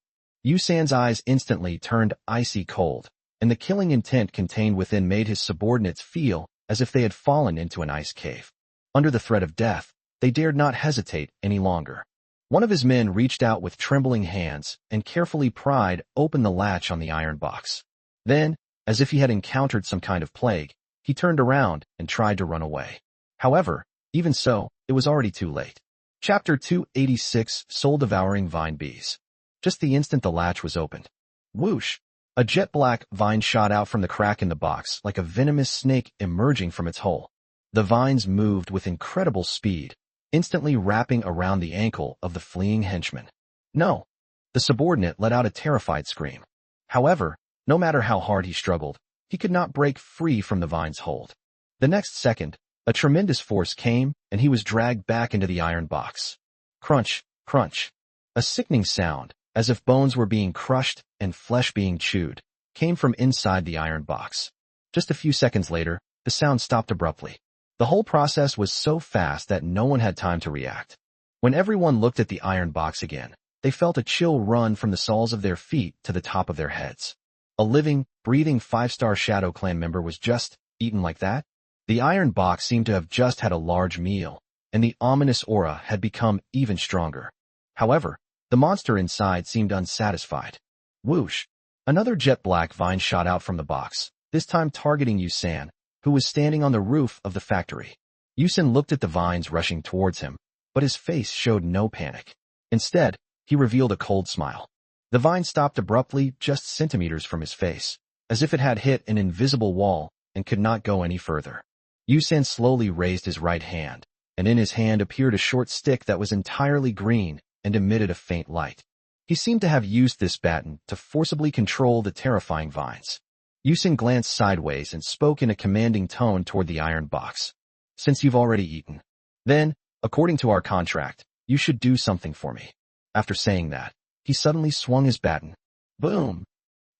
Yusan's eyes instantly turned icy cold, and the killing intent contained within made his subordinates feel as if they had fallen into an ice cave. Under the threat of death, they dared not hesitate any longer. One of his men reached out with trembling hands and carefully pried open the latch on the iron box. Then, as if he had encountered some kind of plague, he turned around and tried to run away. However, even so, it was already too late. Chapter 286, Soul-Devouring Vine Bees. Just the instant the latch was opened. Whoosh! A jet-black vine shot out from the crack in the box like a venomous snake emerging from its hole. The vines moved with incredible speed, instantly wrapping around the ankle of the fleeing henchman. No! The subordinate let out a terrified scream. However, no matter how hard he struggled, he could not break free from the vine's hold. The next second, a tremendous force came, and he was dragged back into the iron box. Crunch, crunch. A sickening sound, as if bones were being crushed and flesh being chewed, came from inside the iron box. Just a few seconds later, the sound stopped abruptly. The whole process was so fast that no one had time to react. When everyone looked at the iron box again, they felt a chill run from the soles of their feet to the top of their heads. A living, breathing 5-star Shadow Clan member was just eaten like that? The iron box seemed to have just had a large meal, and the ominous aura had become even stronger. However, the monster inside seemed unsatisfied. Whoosh! Another jet-black vine shot out from the box, this time targeting Yusan, who was standing on the roof of the factory. Yusan looked at the vines rushing towards him, but his face showed no panic. Instead, he revealed a cold smile. The vine stopped abruptly just centimeters from his face, as if it had hit an invisible wall and could not go any further. Yusan slowly raised his right hand, and in his hand appeared a short stick that was entirely green and emitted a faint light. He seemed to have used this baton to forcibly control the terrifying vines. Yusan glanced sideways and spoke in a commanding tone toward the iron box. Since you've already eaten, then, according to our contract, you should do something for me. After saying that, he suddenly swung his baton. Boom!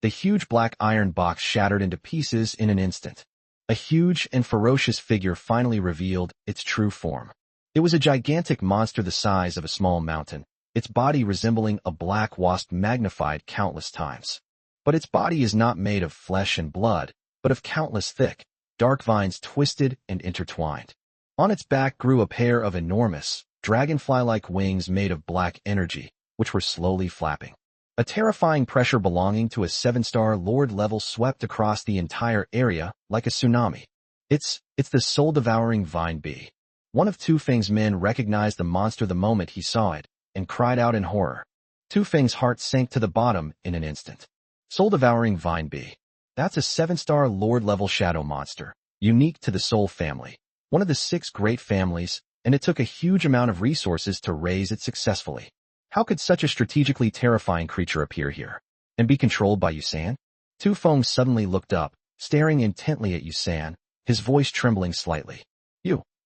The huge black iron box shattered into pieces in an instant. A huge and ferocious figure finally revealed its true form. It was a gigantic monster the size of a small mountain, its body resembling a black wasp magnified countless times. But its body is not made of flesh and blood, but of countless thick, dark vines twisted and intertwined. On its back grew a pair of enormous, dragonfly-like wings made of black energy, which were slowly flapping. A terrifying pressure belonging to a 7-star Lord level swept across the entire area like a tsunami. It's the soul-devouring vine bee. One of Tu Feng's men recognized the monster the moment he saw it, and cried out in horror. Tu Feng's heart sank to the bottom in an instant. Soul-devouring vine bee. That's a 7-star Lord level shadow monster, unique to the Soul family, one of the 6 great families, and it took a huge amount of resources to raise it successfully. How could such a strategically terrifying creature appear here and be controlled by Yusan? Tu Feng suddenly looked up, staring intently at Yusan, his voice trembling slightly.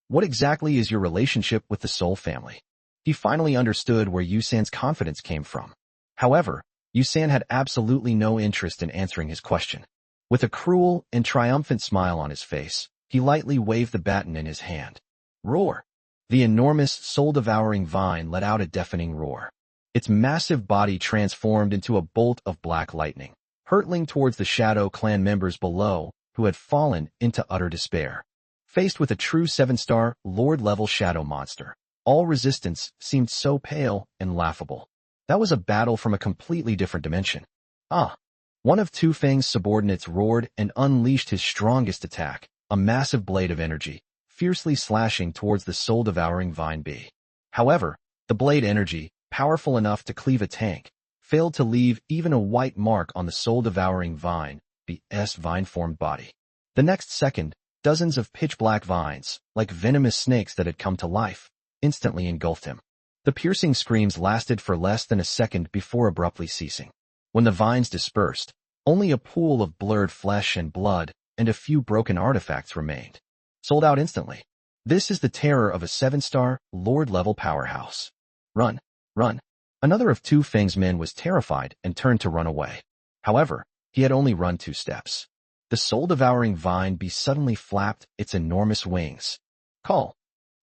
What exactly is your relationship with the Soul family? He finally understood where Yusan's confidence came from. However, Yusan had absolutely no interest in answering his question. With a cruel and triumphant smile on his face, he lightly waved the baton in his hand. Roar! The enormous, soul-devouring vine let out a deafening roar. Its massive body transformed into a bolt of black lightning, hurtling towards the Shadow Clan members below, who had fallen into utter despair. Faced with a true 7-star, Lord-level shadow monster, all resistance seemed so pale and laughable. That was a battle from a completely different dimension. One of Tu Feng's subordinates roared and unleashed his strongest attack, a massive blade of energy, fiercely slashing towards the soul-devouring vine bee. However, the blade energy, powerful enough to cleave a tank, failed to leave even a white mark on the soul-devouring vine bee's vine-formed body. The next second, dozens of pitch-black vines, like venomous snakes that had come to life, instantly engulfed him. The piercing screams lasted for less than a second before abruptly ceasing. When the vines dispersed, only a pool of blurred flesh and blood and a few broken artifacts remained. Sold out instantly. This is the terror of a 7-star, Lord-level powerhouse. Run! Run! Another of Tu Feng's men was terrified and turned to run away. However, he had only run 2 steps. The soul-devouring vine bee suddenly flapped its enormous wings. Call!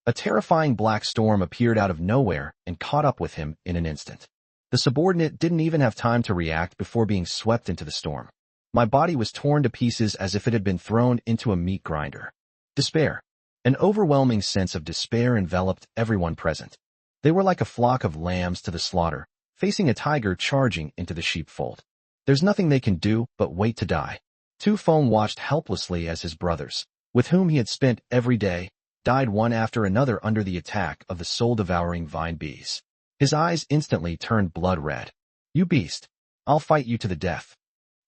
A terrifying black storm appeared out of nowhere and caught up with him in an instant. The subordinate didn't even have time to react before being swept into the storm. My body was torn to pieces as if it had been thrown into a meat grinder. Despair. An overwhelming sense of despair enveloped everyone present. They were like a flock of lambs to the slaughter, facing a tiger charging into the sheepfold. There's nothing they can do but wait to die. Tu Feng watched helplessly as his brothers, with whom he had spent every day, died one after another under the attack of the soul-devouring vine bees. His eyes instantly turned blood red. You beast! I'll fight you to the death.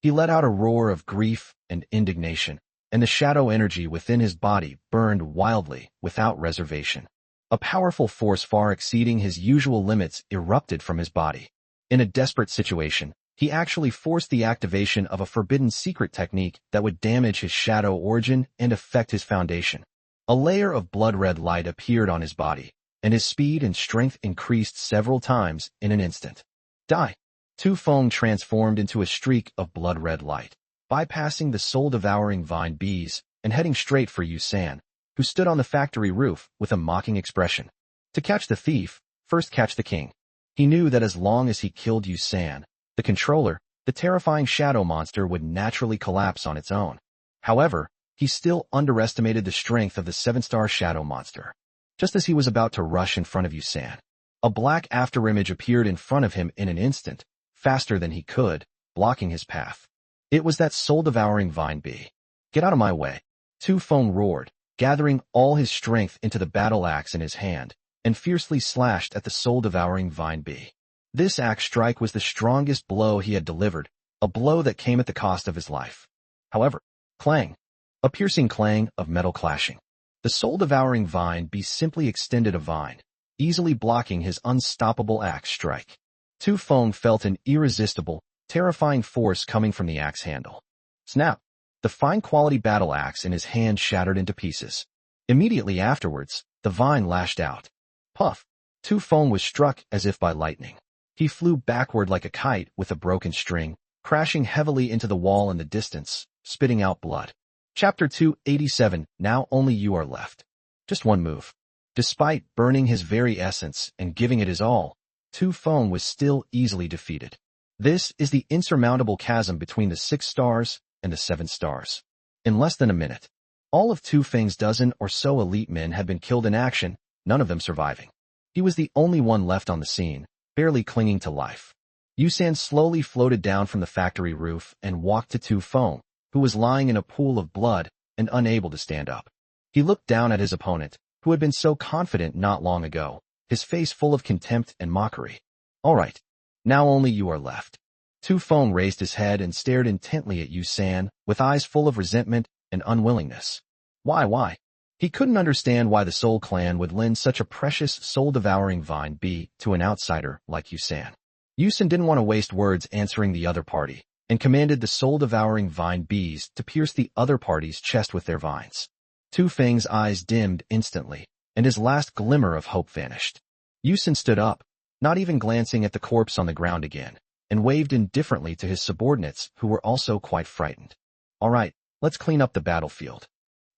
He let out a roar of grief and indignation, and the shadow energy within his body burned wildly, without reservation. A powerful force far exceeding his usual limits erupted from his body. In a desperate situation, he actually forced the activation of a forbidden secret technique that would damage his shadow origin and affect his foundation. A layer of blood-red light appeared on his body, and his speed and strength increased several times in an instant. Die! Tu Feng transformed into a streak of blood-red light, bypassing the soul-devouring vine bees and heading straight for Yusan, who stood on the factory roof with a mocking expression. To catch the thief, first catch the king. He knew that as long as he killed Yusan, the controller, the terrifying shadow monster would naturally collapse on its own. However, he still underestimated the strength of the 7-star shadow monster. Just as he was about to rush in front of Yusan, a black afterimage appeared in front of him in an instant, faster than he could, blocking his path. It was that soul-devouring vine bee. Get out of my way! Tu Feng roared, gathering all his strength into the battle axe in his hand, and fiercely slashed at the soul-devouring vine bee. This axe strike was the strongest blow he had delivered, a blow that came at the cost of his life. However, clang! A piercing clang of metal clashing. The soul-devouring vine bee simply extended a vine, easily blocking his unstoppable axe strike. Tu Feng felt an irresistible, terrifying force coming from the axe handle. Snap! The fine-quality battle axe in his hand shattered into pieces. Immediately afterwards, the vine lashed out. Puff! Tu Feng was struck as if by lightning. He flew backward like a kite with a broken string, crashing heavily into the wall in the distance, spitting out blood. Chapter 287. Now only you are left. Just one move. Despite burning his very essence and giving it his all, Tu Feng was still easily defeated. This is the insurmountable chasm between the 6 stars and the 7 stars. In less than a minute, all of Tu Feng's dozen or so elite men had been killed in action, none of them surviving. He was the only one left on the scene, barely clinging to life. Yusan slowly floated down from the factory roof and walked to Tu Feng, who was lying in a pool of blood and unable to stand up. He looked down at his opponent, who had been so confident not long ago, his face full of contempt and mockery. All right, now only you are left. Tu Feng raised his head and stared intently at Yusan, with eyes full of resentment and unwillingness. Why? He couldn't understand why the Soul Clan would lend such a precious soul-devouring vine bee to an outsider like Yusan. Yusan didn't want to waste words answering the other party, and commanded the soul-devouring vine bees to pierce the other party's chest with their vines. Tu Feng's eyes dimmed instantly, and his last glimmer of hope vanished. Yusan stood up, not even glancing at the corpse on the ground again, and waved indifferently to his subordinates who were also quite frightened. All right, let's clean up the battlefield.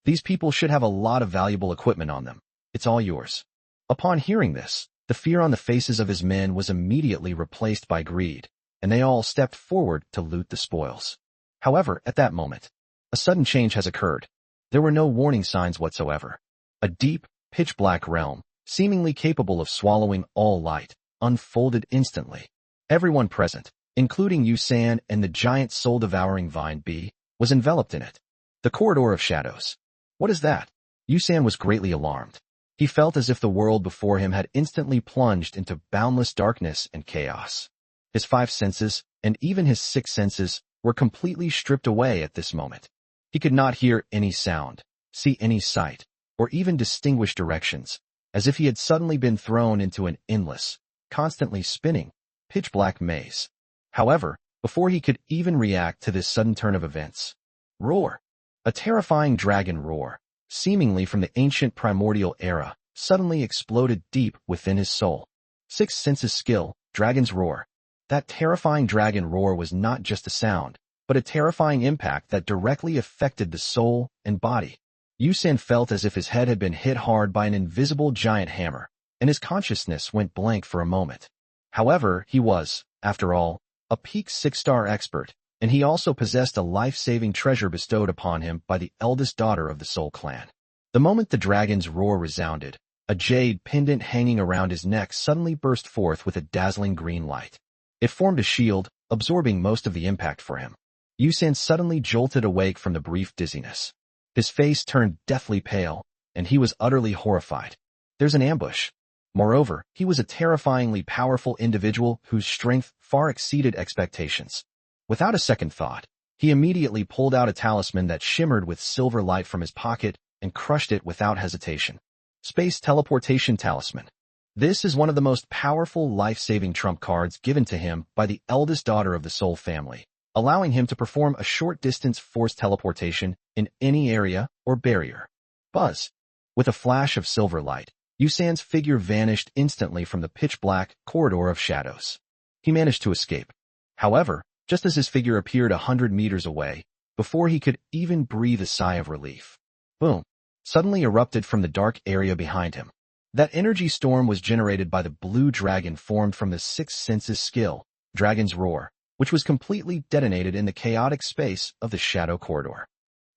These people should have a lot of valuable equipment on them. It's all yours. Upon hearing this, the fear on the faces of his men was immediately replaced by greed, and they all stepped forward to loot the spoils. However, at that moment, a sudden change has occurred. There were no warning signs whatsoever. A deep, pitch-black realm, seemingly capable of swallowing all light, unfolded instantly. Everyone present, including Yusan and the giant soul-devouring vine bee, was enveloped in it. The corridor of shadows. What is that? Yusan was greatly alarmed. He felt as if the world before him had instantly plunged into boundless darkness and chaos. His 5 senses, and even his 6 senses, were completely stripped away at this moment. He could not hear any sound, see any sight, or even distinguish directions, as if he had suddenly been thrown into an endless, constantly spinning, pitch-black maze. However, before he could even react to this sudden turn of events, roar! A terrifying dragon roar, seemingly from the ancient primordial era, suddenly exploded deep within his soul. 6 senses skill, dragon's roar. That terrifying dragon roar was not just a sound, but a terrifying impact that directly affected the soul and body. Yusan felt as if his head had been hit hard by an invisible giant hammer, and his consciousness went blank for a moment. However, he was, after all, a peak 6-star expert, and he also possessed a life-saving treasure bestowed upon him by the eldest daughter of the Soul Clan. The moment the dragon's roar resounded, a jade pendant hanging around his neck suddenly burst forth with a dazzling green light. It formed a shield, absorbing most of the impact for him. Yusan suddenly jolted awake from the brief dizziness. His face turned deathly pale, and he was utterly horrified. There's an ambush. Moreover, he was a terrifyingly powerful individual whose strength far exceeded expectations. Without a second thought, he immediately pulled out a talisman that shimmered with silver light from his pocket and crushed it without hesitation. Space Teleportation Talisman. This is one of the most powerful life-saving trump cards given to him by the eldest daughter of the Soul family, allowing him to perform a short-distance force teleportation in any area or barrier. Buzz. With a flash of silver light, Yusan's figure vanished instantly from the pitch-black corridor of shadows. He managed to escape. However, just as his figure appeared 100 meters away, before he could even breathe a sigh of relief, boom, suddenly erupted from the dark area behind him. That energy storm was generated by the blue dragon formed from the 6 senses skill, Dragon's Roar, which was completely detonated in the chaotic space of the shadow corridor.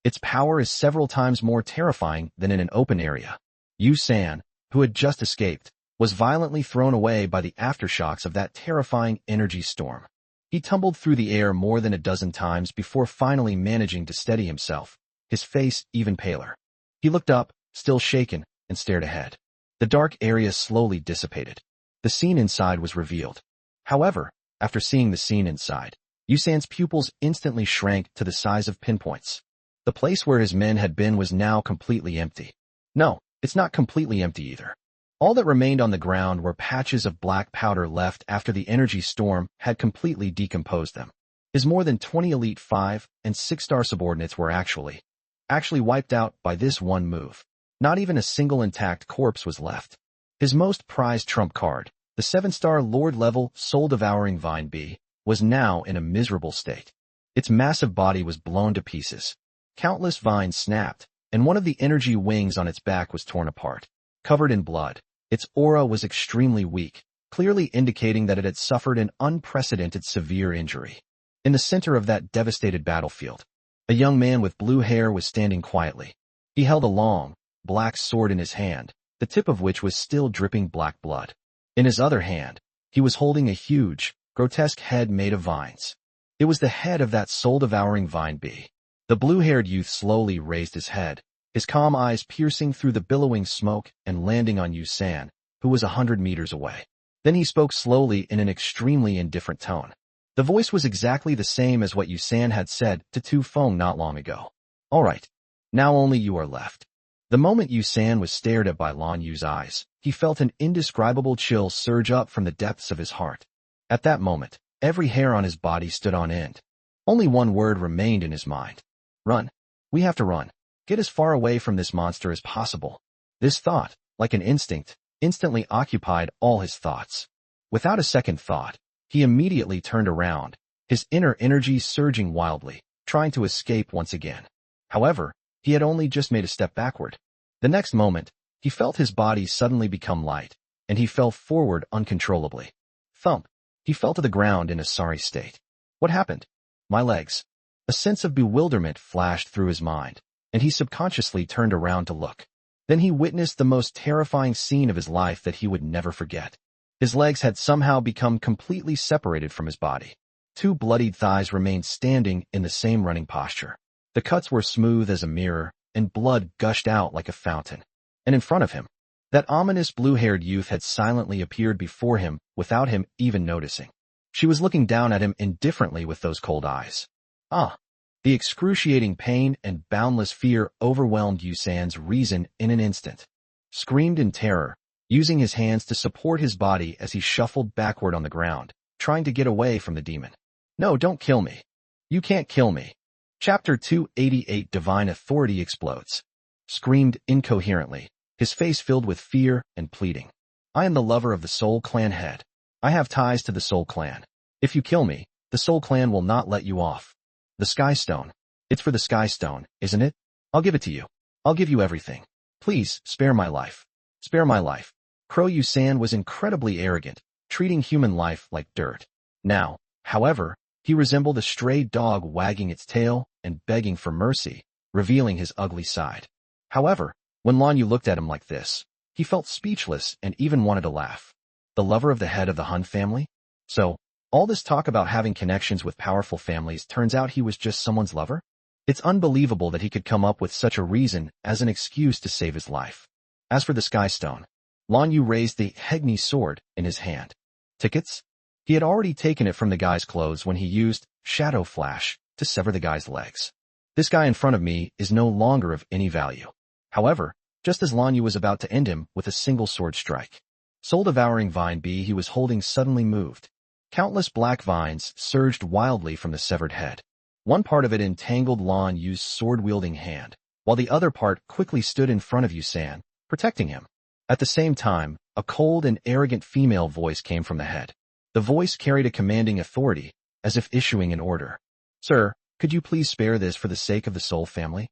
Its power is several times more terrifying than in an open area. Yusan, who had just escaped, was violently thrown away by the aftershocks of that terrifying energy storm. He tumbled through the air more than a dozen times before finally managing to steady himself, his face even paler. He looked up, still shaken, and stared ahead. The dark area slowly dissipated. The scene inside was revealed. However, after seeing the scene inside, Yusan's pupils instantly shrank to the size of pinpoints. The place where his men had been was now completely empty. No, it's not completely empty either. All that remained on the ground were patches of black powder left after the energy storm had completely decomposed them. His more than 20 elite 5- and 6-star subordinates were actually wiped out by this one move. Not even a single intact corpse was left. His most prized trump card, the The 7-star Lord-level, soul-devouring vine bee was now in a miserable state. Its massive body was blown to pieces. Countless vines snapped, and one of the energy wings on its back was torn apart. Covered in blood, its aura was extremely weak, clearly indicating that it had suffered an unprecedented severe injury. In the center of that devastated battlefield, a young man with blue hair was standing quietly. He held a long, black sword in his hand, the tip of which was still dripping black blood. In his other hand, he was holding a huge, grotesque head made of vines. It was the head of that soul-devouring vine bee. The blue-haired youth slowly raised his head, his calm eyes piercing through the billowing smoke and landing on Yu-san, who was 100 meters away. Then he spoke slowly in an extremely indifferent tone. The voice was exactly the same as what Yu-san had said to Tu Feng not long ago. All right. Now only you are left. The moment Yu-san was stared at by Lan Yu's eyes, he felt an indescribable chill surge up from the depths of his heart. At that moment, every hair on his body stood on end. Only one word remained in his mind. Run. We have to run. Get as far away from this monster as possible. This thought, like an instinct, instantly occupied all his thoughts. Without a second thought, he immediately turned around, his inner energy surging wildly, trying to escape once again. However, he had only just made a step backward. The next moment, he felt his body suddenly become light, and he fell forward uncontrollably. Thump! He fell to the ground in a sorry state. What happened? My legs. A sense of bewilderment flashed through his mind, and he subconsciously turned around to look. Then he witnessed the most terrifying scene of his life that he would never forget. His legs had somehow become completely separated from his body. Two bloodied thighs remained standing in the same running posture. The cuts were smooth as a mirror, and blood gushed out like a fountain. And in front of him, that ominous blue-haired youth had silently appeared before him without him even noticing. She was looking down at him indifferently with those cold eyes. Ah! The excruciating pain and boundless fear overwhelmed Yu-san's reason in an instant. Screamed in terror, using his hands to support his body as he shuffled backward on the ground, trying to get away from the demon. No, don't kill me. You can't kill me. Chapter 288 Divine Authority explodes. Screamed incoherently, his face filled with fear and pleading. I am the lover of the Soul Clan head. I have ties to the Soul Clan. If you kill me, the Soul Clan will not let you off. The Sky Stone. It's for the Sky Stone, isn't it? I'll give it to you. I'll give you everything. Please, spare my life. Spare my life. Crow Yu-san was incredibly arrogant, treating human life like dirt. Now, however, he resembled a stray dog wagging its tail and begging for mercy, revealing his ugly side. However, when Lan Yu looked at him like this, he felt speechless and even wanted to laugh. The lover of the head of the Hun family? So, all this talk about having connections with powerful families turns out he was just someone's lover? It's unbelievable that he could come up with such a reason as an excuse to save his life. As for the Sky Stone, Lan Yu raised the Hegni sword in his hand. Tickets? He had already taken it from the guy's clothes when he used Shadow Flash to sever the guy's legs. This guy in front of me is no longer of any value. However, just as Lan Yu was about to end him with a single sword strike, soul-devouring vine bee he was holding suddenly moved. Countless black vines surged wildly from the severed head. One part of it entangled Lan Yu's sword-wielding hand, while the other part quickly stood in front of Yu-san, protecting him. At the same time, a cold and arrogant female voice came from the head. The voice carried a commanding authority, as if issuing an order. Sir, could you please spare this for the sake of the Soul family?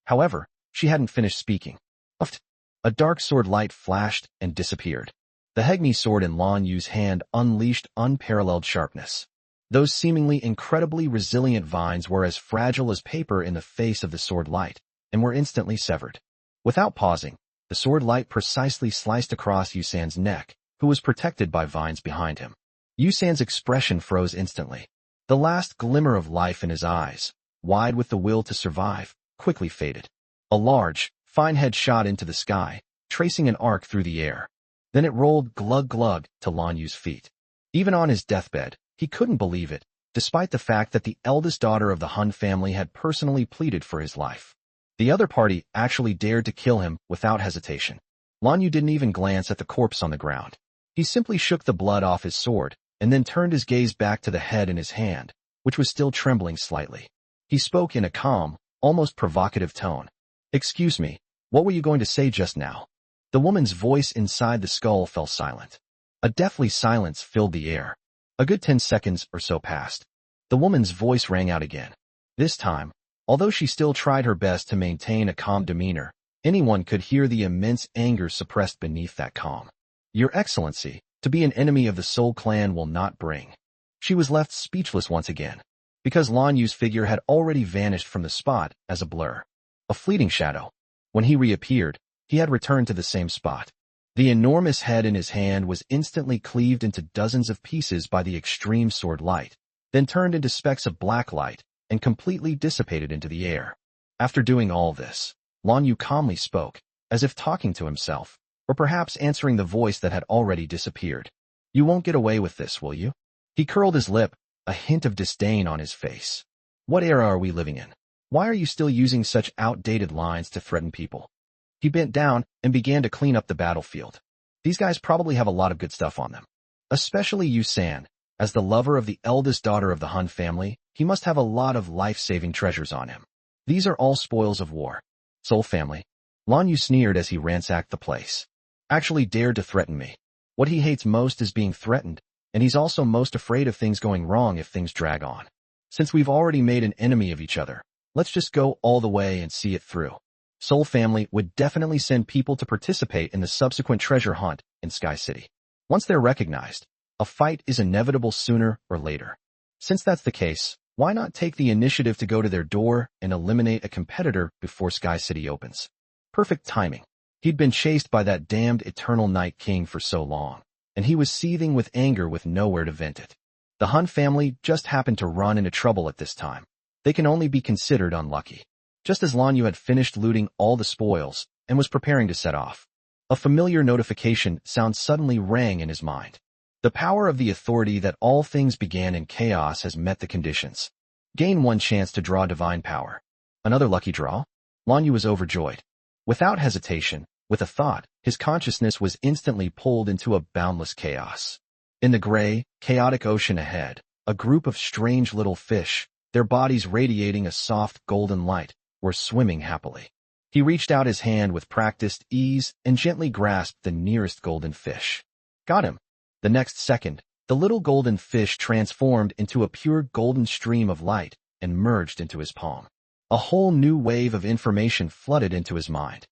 However, she hadn't finished speaking. Uft! A dark sword light flashed and disappeared. The Hegni sword in Lan Yu's hand unleashed unparalleled sharpness. Those seemingly incredibly resilient vines were as fragile as paper in the face of the sword light, and were instantly severed. Without pausing, the sword light precisely sliced across Yu-san's neck, who was protected by vines behind him. Yu-san's expression froze instantly. The last glimmer of life in his eyes, wide with the will to survive, quickly faded. A large, fine head shot into the sky, tracing an arc through the air. Then it rolled glug-glug to Lan Yu's feet. Even on his deathbed, he couldn't believe it, despite the fact that the eldest daughter of the Hun family had personally pleaded for his life. The other party actually dared to kill him without hesitation. Lan Yu didn't even glance at the corpse on the ground. He simply shook the blood off his sword, and then turned his gaze back to the head in his hand, which was still trembling slightly. He spoke in a calm, almost provocative tone. Excuse me, what were you going to say just now? The woman's voice inside the skull fell silent. A deathly silence filled the air. A good 10 seconds or so passed. The woman's voice rang out again. This time, although she still tried her best to maintain a calm demeanor, anyone could hear the immense anger suppressed beneath that calm. Your Excellency, to be an enemy of the Soul Clan will not bring. She was left speechless once again, because Lan Yu's figure had already vanished from the spot as a blur. A fleeting shadow. When he reappeared, he had returned to the same spot. The enormous head in his hand was instantly cleaved into dozens of pieces by the extreme sword light, then turned into specks of black light and completely dissipated into the air. After doing all this, Lan Yu calmly spoke, as if talking to himself, or perhaps answering the voice that had already disappeared. You won't get away with this, will you? He curled his lip, a hint of disdain on his face. What era are we living in? Why are you still using such outdated lines to threaten people? He bent down and began to clean up the battlefield. These guys probably have a lot of good stuff on them. Especially Yu San. As the lover of the eldest daughter of the Han family, he must have a lot of life-saving treasures on him. These are all spoils of war. Soul family. Lan Yu sneered as he ransacked the place. Actually dared to threaten me. What he hates most is being threatened, and he's also most afraid of things going wrong if things drag on. Since we've already made an enemy of each other, let's just go all the way and see it through. Soul family would definitely send people to participate in the subsequent treasure hunt in Sky City. Once they're recognized, a fight is inevitable sooner or later. Since that's the case, why not take the initiative to go to their door and eliminate a competitor before Sky City opens? Perfect timing. He'd been chased by that damned Eternal Night King for so long, and he was seething with anger with nowhere to vent it. The Han family just happened to run into trouble at this time. They can only be considered unlucky. Just as Lan Yu had finished looting all the spoils and was preparing to set off, a familiar notification sound suddenly rang in his mind. The power of the authority that all things began in chaos has met the conditions. Gain one chance to draw divine power. Another lucky draw? Lan Yu was overjoyed. Without hesitation, with a thought, his consciousness was instantly pulled into a boundless chaos. In the gray, chaotic ocean ahead, a group of strange little fish, their bodies radiating a soft golden light, were swimming happily. He reached out his hand with practiced ease and gently grasped the nearest golden fish. Got him. The next second, the little golden fish transformed into a pure golden stream of light and merged into his palm. A whole new wave of information flooded into his mind.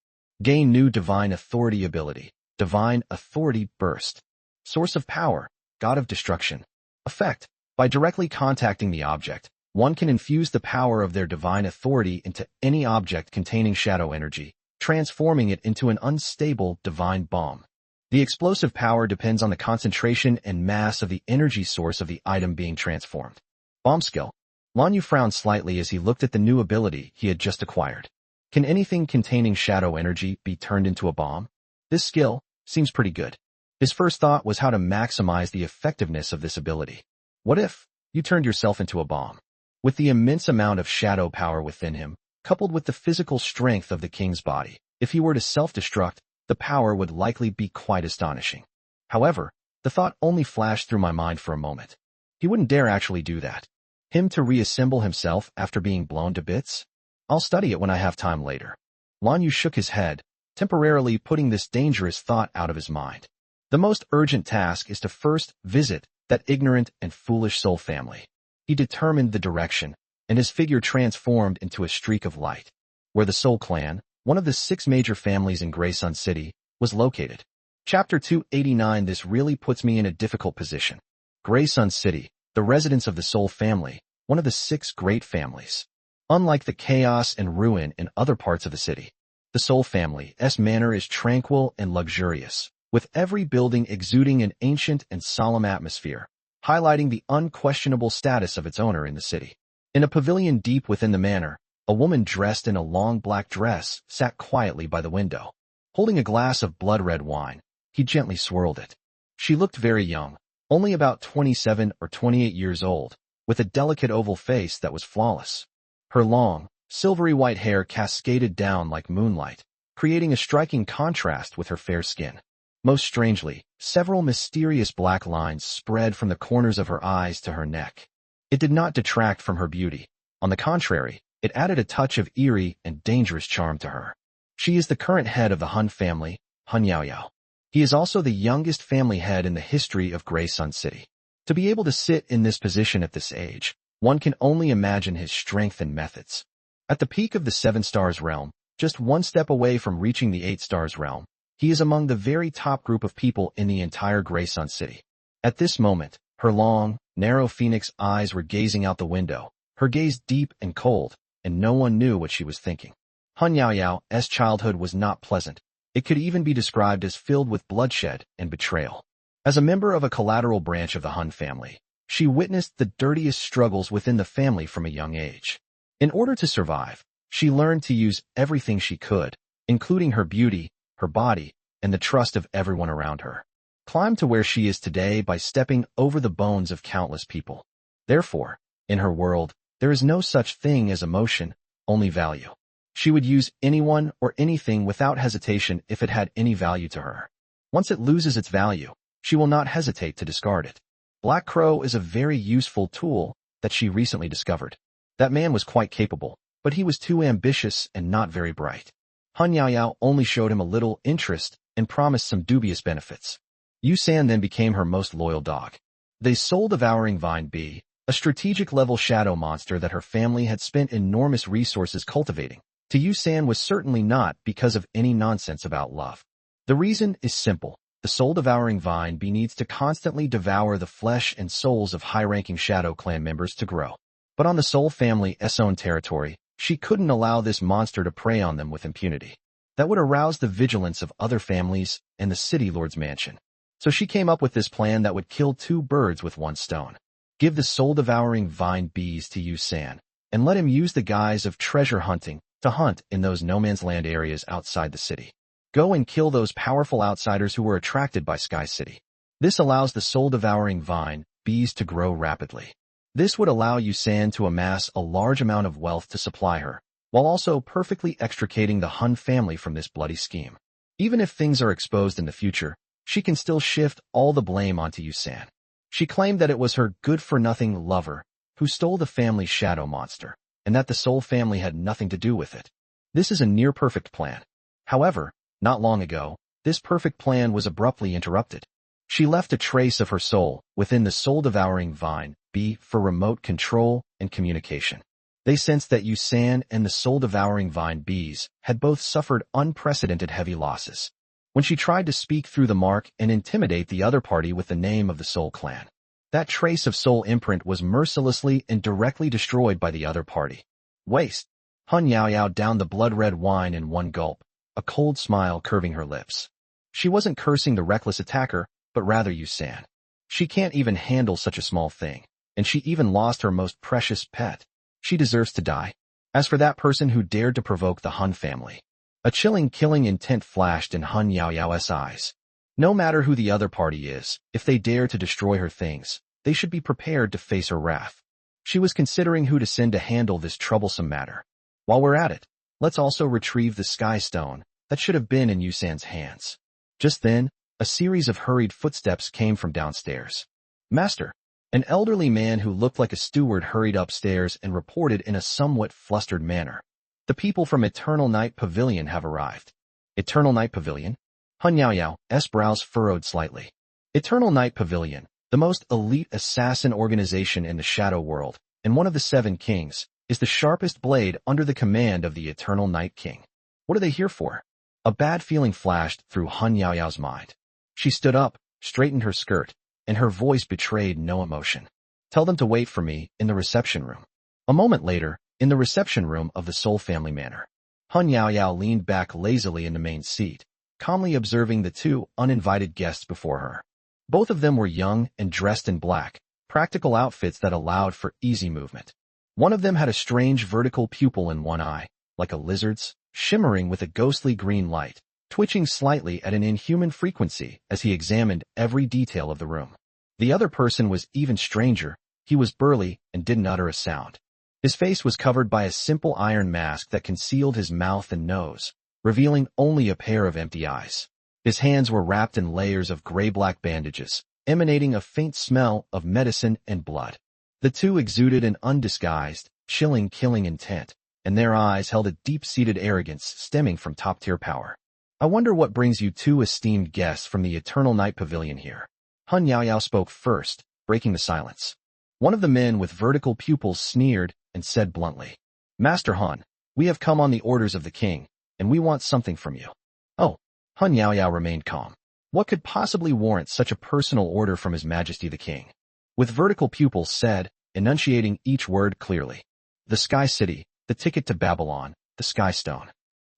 Gain new divine authority ability. Divine authority burst. Source of power. God of destruction. Effect. By directly contacting the object, one can infuse the power of their divine authority into any object containing shadow energy, transforming it into an unstable divine bomb. The explosive power depends on the concentration and mass of the energy source of the item being transformed. Bomb skill. Lan Yu frowned slightly as he looked at the new ability he had just acquired. Can anything containing shadow energy be turned into a bomb? This skill seems pretty good. His first thought was how to maximize the effectiveness of this ability. What if you turned yourself into a bomb? With the immense amount of shadow power within him, coupled with the physical strength of the king's body, if he were to self-destruct, the power would likely be quite astonishing. However, the thought only flashed through my mind for a moment. He wouldn't dare actually do that. Him to reassemble himself after being blown to bits? I'll study it when I have time later. Lan Yu shook his head, temporarily putting this dangerous thought out of his mind. The most urgent task is to first visit that ignorant and foolish soul family. He determined the direction, and his figure transformed into a streak of light, where the Soul Clan, one of the 6 major families in Grey Sun City, was located. Chapter 289. This really puts me in a difficult position. Grey Sun City, the residence of the Soul family, one of the 6 great families. Unlike the chaos and ruin in other parts of the city, the Soul family's manor is tranquil and luxurious, with every building exuding an ancient and solemn atmosphere, highlighting the unquestionable status of its owner in the city. In a pavilion deep within the manor, a woman dressed in a long black dress sat quietly by the window. Holding a glass of blood-red wine, he gently swirled it. She looked very young, only about 27 or 28 years old, with a delicate oval face that was flawless. Her long, silvery white hair cascaded down like moonlight, creating a striking contrast with her fair skin. Most strangely, several mysterious black lines spread from the corners of her eyes to her neck. It did not detract from her beauty. On the contrary, it added a touch of eerie and dangerous charm to her. She is the current head of the Han family, Han Yaoyao. He is also the youngest family head in the history of Gray Sun City. To be able to sit in this position at this age, one can only imagine his strength and methods. At the peak of the 7 stars realm, just one step away from reaching the 8 stars realm, he is among the very top group of people in the entire Gray Sun City. At this moment, her long, narrow phoenix eyes were gazing out the window, her gaze deep and cold, and no one knew what she was thinking. Han Yaoyao's childhood was not pleasant. It could even be described as filled with bloodshed and betrayal. As a member of a collateral branch of the Han family, she witnessed the dirtiest struggles within the family from a young age. In order to survive, she learned to use everything she could, including her beauty, her body, and the trust of everyone around her. Climbed to where she is today by stepping over the bones of countless people. Therefore, in her world, there is no such thing as emotion, only value. She would use anyone or anything without hesitation if it had any value to her. Once it loses its value, she will not hesitate to discard it. Black Crow is a very useful tool that she recently discovered. That man was quite capable, but he was too ambitious and not very bright. Han Yaoyao only showed him a little interest and promised some dubious benefits. Yu San then became her most loyal dog. The soul-devouring vine bee, a strategic-level shadow monster that her family had spent enormous resources cultivating, to Yu San was certainly not because of any nonsense about love. The reason is simple. The soul-devouring vine bee needs to constantly devour the flesh and souls of high-ranking Shadow Clan members to grow. But on the Soul family's own territory, she couldn't allow this monster to prey on them with impunity. That would arouse the vigilance of other families and the city lord's mansion. So she came up with this plan that would kill 2 birds with 1 stone. Give the soul-devouring vine bees to Yu San, and let him use the guise of treasure hunting to hunt in those no-man's land areas outside the city. Go and kill those powerful outsiders who were attracted by Sky City. This allows the soul-devouring vine bees to grow rapidly. This would allow Yu San to amass a large amount of wealth to supply her, while also perfectly extricating the Han family from this bloody scheme. Even if things are exposed in the future, she can still shift all the blame onto Yu San. She claimed that it was her good-for-nothing lover who stole the family's shadow monster, and that the Soul family had nothing to do with it. This is a near-perfect plan. However, not long ago, this perfect plan was abruptly interrupted. She left a trace of her soul within the soul-devouring vine bee for remote control and communication. They sensed that Yu San and the soul-devouring vine bees had both suffered unprecedented heavy losses. When she tried to speak through the mark and intimidate the other party with the name of the Soul Clan, that trace of soul imprint was mercilessly and directly destroyed by the other party. Waste. Han Yaoyao downed the blood-red wine in one gulp, a cold smile curving her lips. She wasn't cursing the reckless attacker, but rather Yu San. She can't even handle such a small thing, and she even lost her most precious pet. She deserves to die. As for that person who dared to provoke the Han family, a chilling killing intent flashed in Han Yaoyao's eyes. No matter who the other party is, if they dare to destroy her things, they should be prepared to face her wrath. She was considering who to send to handle this troublesome matter. While we're at it, let's also retrieve the Sky Stone that should have been in Yu San's hands. Just then, a series of hurried footsteps came from downstairs. Master, an elderly man who looked like a steward hurried upstairs and reported in a somewhat flustered manner. The people from Eternal Night Pavilion have arrived. Eternal Night Pavilion? Han Yaoyao's brows furrowed slightly. Eternal Night Pavilion, the most elite assassin organization in the Shadow World, and one of the 7 kings, is the sharpest blade under the command of the Eternal Night King. What are they here for? A bad feeling flashed through Han Yaoyao's mind. She stood up, straightened her skirt, and her voice betrayed no emotion. Tell them to wait for me in the reception room. A moment later, in the reception room of the Soul family manor, Han Yaoyao leaned back lazily in the main seat, calmly observing the 2 uninvited guests before her. Both of them were young and dressed in black, practical outfits that allowed for easy movement. One of them had a strange vertical pupil in one eye, like a lizard's, shimmering with a ghostly green light, twitching slightly at an inhuman frequency as he examined every detail of the room. The other person was even stranger. He was burly and didn't utter a sound. His face was covered by a simple iron mask that concealed his mouth and nose, revealing only a pair of empty eyes. His hands were wrapped in layers of gray-black bandages, emanating a faint smell of medicine and blood. The 2 exuded an undisguised, chilling killing intent, and their eyes held a deep-seated arrogance stemming from top-tier power. I wonder what brings you two esteemed guests from the Eternal Night Pavilion here. Hun Yaoyao spoke first, breaking the silence. One of the men with vertical pupils sneered and said bluntly, Master Hun, we have come on the orders of the king, and we want something from you. Oh, Hun Yaoyao remained calm. What could possibly warrant such a personal order from His Majesty the King? With vertical pupils said, enunciating each word clearly. The Sky City, the ticket to Babylon, the Sky Stone.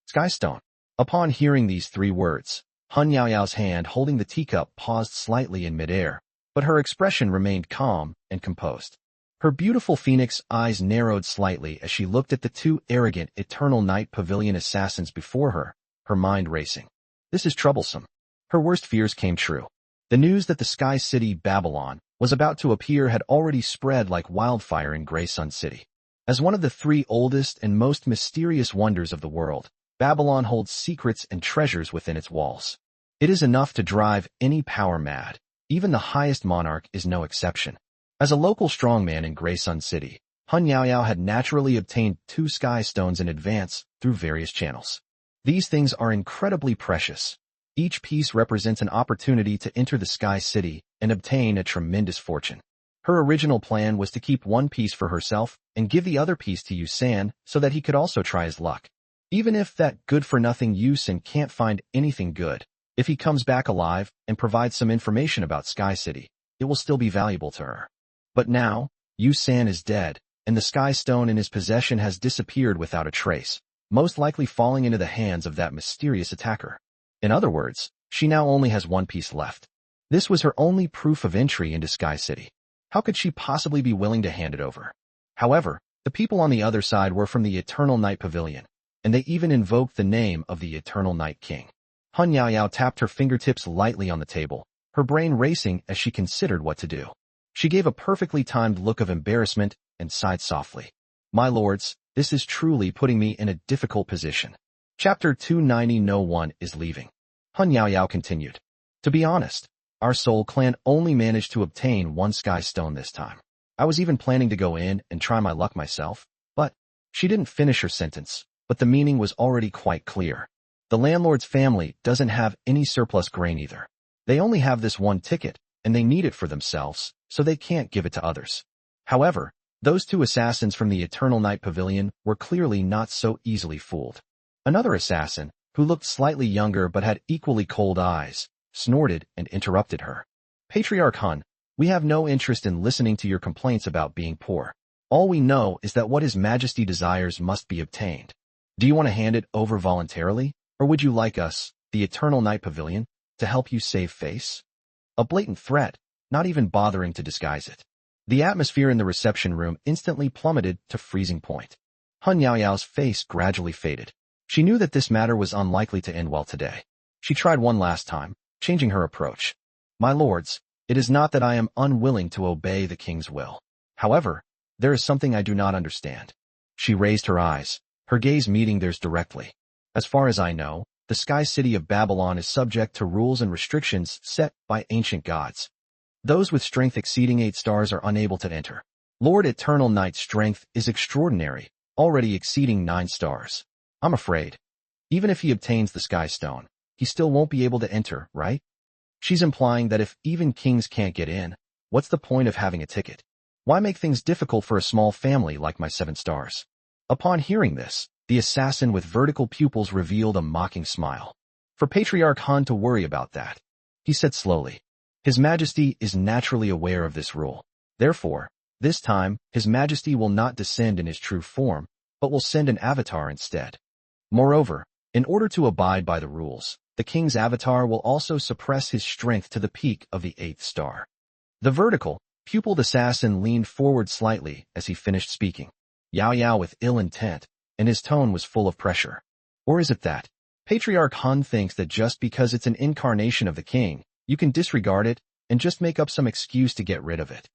Sky Stone. Upon hearing these three words, Hun Yaoyao's hand holding the teacup paused slightly in midair, but her expression remained calm and composed. Her beautiful phoenix eyes narrowed slightly as she looked at the two arrogant Eternal Night Pavilion assassins before her, her mind racing. This is troublesome. Her worst fears came true. The news that the Sky City, Babylon, was about to appear had already spread like wildfire in Grey Sun City. As one of the three oldest and most mysterious wonders of the world, Babylon holds secrets and treasures within its walls. It is enough to drive any power mad. Even the highest monarch is no exception. As a local strongman in Grey Sun City, Hun Yaoyao had naturally obtained 2 sky stones in advance through various channels. These things are incredibly precious. Each piece represents an opportunity to enter the Sky City and obtain a tremendous fortune. Her original plan was to keep one piece for herself and give the other piece to Yu San so that he could also try his luck. Even if that good-for-nothing Yu San can't find anything good, if he comes back alive and provides some information about Sky City, it will still be valuable to her. But now, Yu San is dead, and the Sky Stone in his possession has disappeared without a trace, most likely falling into the hands of that mysterious attacker. In other words, she now only has one piece left. This was her only proof of entry into Sky City. How could she possibly be willing to hand it over? However, the people on the other side were from the Eternal Night Pavilion, and they even invoked the name of the Eternal Night King. Hun Yaoyao tapped her fingertips lightly on the table, her brain racing as she considered what to do. She gave a perfectly timed look of embarrassment and sighed softly. My lords, this is truly putting me in a difficult position. Chapter 290 No one is leaving. Hun Yaoyao continued. To be honest, our Soul Clan only managed to obtain 1 sky stone this time. I was even planning to go in and try my luck myself, but she didn't finish her sentence, but the meaning was already quite clear. The landlord's family doesn't have any surplus grain either. They only have this 1 ticket, and they need it for themselves, so they can't give it to others. However, those 2 assassins from the Eternal Night Pavilion were clearly not so easily fooled. Another assassin, who looked slightly younger but had equally cold eyes, snorted and interrupted her. Patriarch Hun, we have no interest in listening to your complaints about being poor. All we know is that what His Majesty desires must be obtained. Do you want to hand it over voluntarily, or would you like us, the Eternal Night Pavilion, to help you save face? A blatant threat, not even bothering to disguise it. The atmosphere in the reception room instantly plummeted to freezing point. Hun Yaoyao's face gradually faded. She knew that this matter was unlikely to end well today. She tried one last time, changing her approach. My lords, it is not that I am unwilling to obey the king's will. However, there is something I do not understand. She raised her eyes, her gaze meeting theirs directly. As far as I know, the Sky City of Babylon is subject to rules and restrictions set by ancient gods. Those with strength exceeding 8 stars are unable to enter. Lord Eternal Night's strength is extraordinary, already exceeding 9 stars. I'm afraid. Even if he obtains the Sky Stone, he still won't be able to enter, right? She's implying that if even kings can't get in, what's the point of having a ticket? Why make things difficult for a small family like my 7 stars? Upon hearing this, the assassin with vertical pupils revealed a mocking smile. For Patriarch Han to worry about that, he said slowly. His Majesty is naturally aware of this rule. Therefore, this time, His Majesty will not descend in his true form, but will send an avatar instead. Moreover, in order to abide by the rules, the king's avatar will also suppress his strength to the peak of the 8th star. The vertical, pupiled assassin leaned forward slightly as he finished speaking. Yaoyao with ill intent, and his tone was full of pressure. Or is it that Patriarch Han thinks that just because it's an incarnation of the king, you can disregard it and just make up some excuse to get rid of it?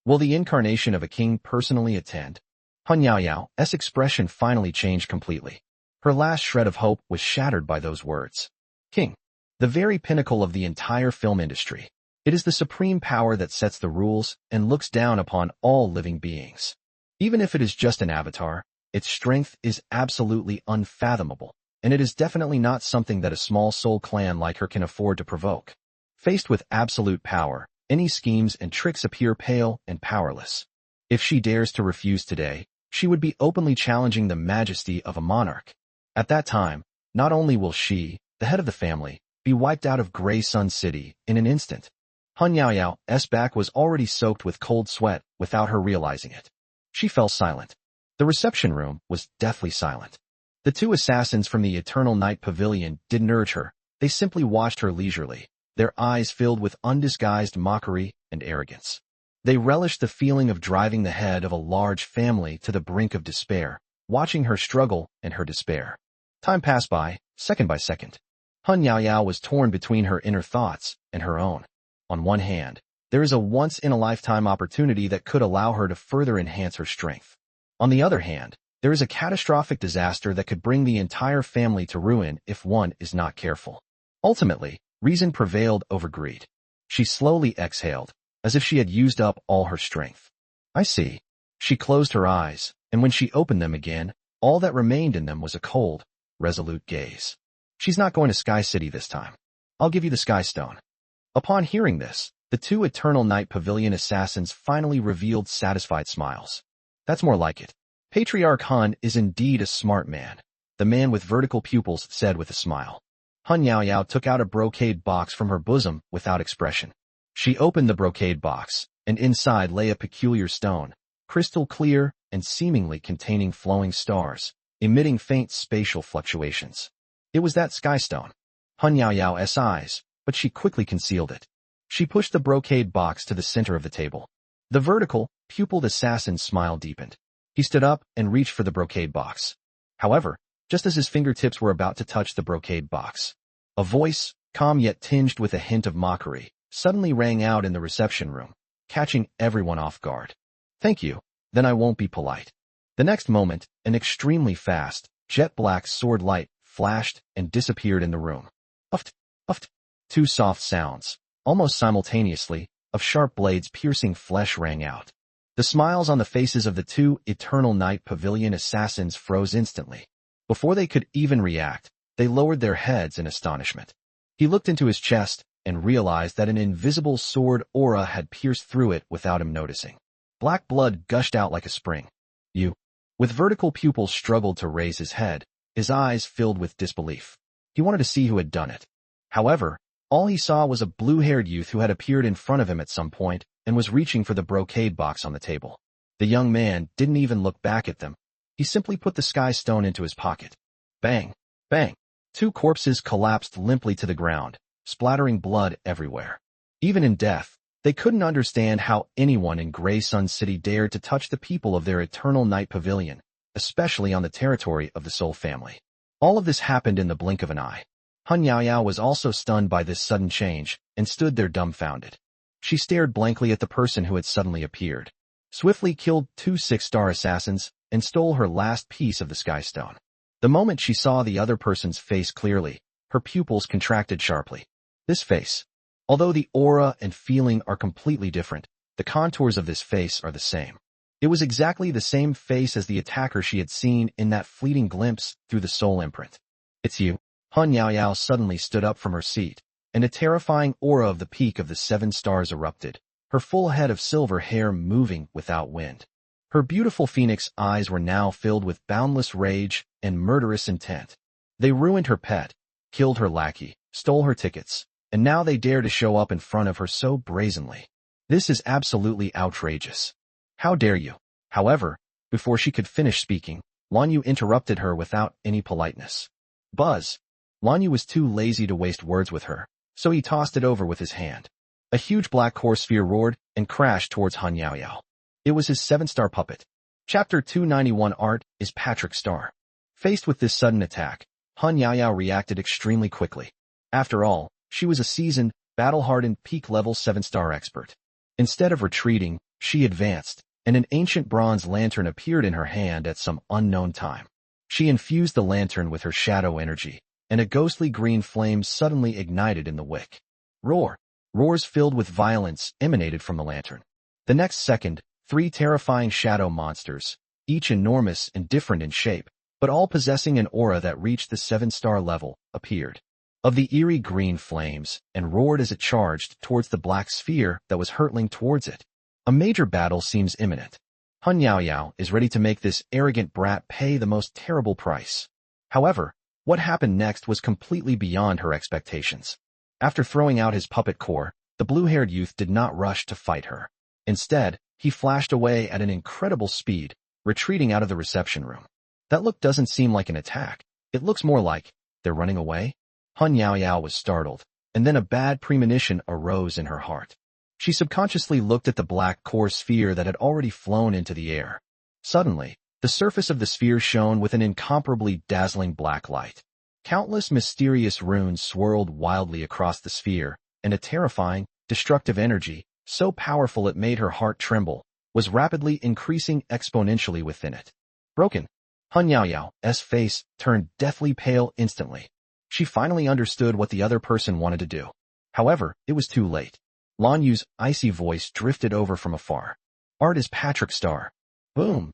Will the incarnation of a king personally attend? Hun Yaoyao's expression finally changed completely. Her last shred of hope was shattered by those words. King, the very pinnacle of the entire film industry. It is the supreme power that sets the rules and looks down upon all living beings. Even if it is just an avatar, its strength is absolutely unfathomable, and it is definitely not something that a small soul clan like her can afford to provoke. Faced with absolute power, any schemes and tricks appear pale and powerless. If she dares to refuse today, she would be openly challenging the majesty of a monarch. At that time, not only will she, the head of the family, be wiped out of Grey Sun City in an instant. Han Yaoyao's back was already soaked with cold sweat without her realizing it. She fell silent. The reception room was deathly silent. The two assassins from the Eternal Night Pavilion didn't urge her, they simply watched her leisurely, their eyes filled with undisguised mockery and arrogance. They relished the feeling of driving the head of a large family to the brink of despair, watching her struggle and her despair. Time passed by, second by second. Han Yaoyao was torn between her inner thoughts and her own. On one hand, there is a once-in-a-lifetime opportunity that could allow her to further enhance her strength. On the other hand, there is a catastrophic disaster that could bring the entire family to ruin if one is not careful. Ultimately, reason prevailed over greed. She slowly exhaled, as if she had used up all her strength. I see. She closed her eyes, and when she opened them again, all that remained in them was a cold, resolute gaze. She's not going to Sky City this time. I'll give you the Sky Stone. Upon hearing this, the two Eternal Night Pavilion assassins finally revealed satisfied smiles. That's more like it. Patriarch Han is indeed a smart man, the man with vertical pupils said with a smile. Han Yaoyao took out a brocade box from her bosom without expression. She opened the brocade box, and inside lay a peculiar stone, crystal clear and seemingly containing flowing stars, emitting faint spatial fluctuations. It was that sky stone. Han Yaoyao's eyes, but she quickly concealed it. She pushed the brocade box to the center of the table. The vertical, pupiled assassin's smile deepened. He stood up and reached for the brocade box. However, just as his fingertips were about to touch the brocade box, a voice, calm yet tinged with a hint of mockery, suddenly rang out in the reception room, catching everyone off guard. Thank you, then I won't be polite. The next moment, an extremely fast, jet-black sword light flashed and disappeared in the room. Uft, uft. Two soft sounds, almost simultaneously, of sharp blades piercing flesh rang out. The smiles on the faces of the two Eternal Night Pavilion assassins froze instantly. Before they could even react, they lowered their heads in astonishment. He looked into his chest and realized that an invisible sword aura had pierced through it without him noticing. Black blood gushed out like a spring. You. With vertical pupils struggled to raise his head, his eyes filled with disbelief. He wanted to see who had done it. However, all he saw was a blue-haired youth who had appeared in front of him at some point and was reaching for the brocade box on the table. The young man didn't even look back at them. He simply put the sky stone into his pocket. Bang! Bang! Two corpses collapsed limply to the ground, splattering blood everywhere. Even in death, they couldn't understand how anyone in Grey Sun City dared to touch the people of their Eternal Night Pavilion, especially on the territory of the Soul family. All of this happened in the blink of an eye. Han Yaoyao was also stunned by this sudden change and stood there dumbfounded. She stared blankly at the person who had suddenly appeared, swiftly killed two 6-star assassins, and stole her last piece of the Sky Stone. The moment she saw the other person's face clearly, her pupils contracted sharply. This face. Although the aura and feeling are completely different, the contours of this face are the same. It was exactly the same face as the attacker she had seen in that fleeting glimpse through the soul imprint. It's you. Han Yaoyao suddenly stood up from her seat, and a terrifying aura of the peak of the 7 stars erupted, her full head of silver hair moving without wind. Her beautiful phoenix eyes were now filled with boundless rage and murderous intent. They ruined her pet, killed her lackey, stole her tickets, and now they dare to show up in front of her so brazenly. This is absolutely outrageous. How dare you? However, before she could finish speaking, Wan Yu interrupted her without any politeness. Buzz. Wan Yu was too lazy to waste words with her, so he tossed it over with his hand. A huge black core sphere roared and crashed towards Han Yaoyao. It was his 7-star puppet. Chapter 291 Art is Patrick Star. Faced with this sudden attack, Han Yaoyao reacted extremely quickly. After all, she was a seasoned, battle-hardened, peak-level 7-star expert. Instead of retreating, she advanced, and an ancient bronze lantern appeared in her hand at some unknown time. She infused the lantern with her shadow energy, and a ghostly green flame suddenly ignited in the wick. Roar! Roars filled with violence emanated from the lantern. The next second, 3 terrifying shadow monsters, each enormous and different in shape, but all possessing an aura that reached the 7-star level, appeared. Of the eerie green flames, and roared as it charged towards the black sphere that was hurtling towards it. A major battle seems imminent. Hun Yaoyao is ready to make this arrogant brat pay the most terrible price. However, what happened next was completely beyond her expectations. After throwing out his puppet core, the blue-haired youth did not rush to fight her. Instead, he flashed away at an incredible speed, retreating out of the reception room. That look doesn't seem like an attack. It looks more like, they're running away? Hun Yaoyao was startled, and then a bad premonition arose in her heart. She subconsciously looked at the black core sphere that had already flown into the air. Suddenly, the surface of the sphere shone with an incomparably dazzling black light. Countless mysterious runes swirled wildly across the sphere, and a terrifying, destructive energy, so powerful it made her heart tremble, was rapidly increasing exponentially within it. Broken. Hun Yaoyao's face turned deathly pale instantly. She finally understood what the other person wanted to do. However, it was too late. Lan Yu's icy voice drifted over from afar. Art is Patrick Star. Boom!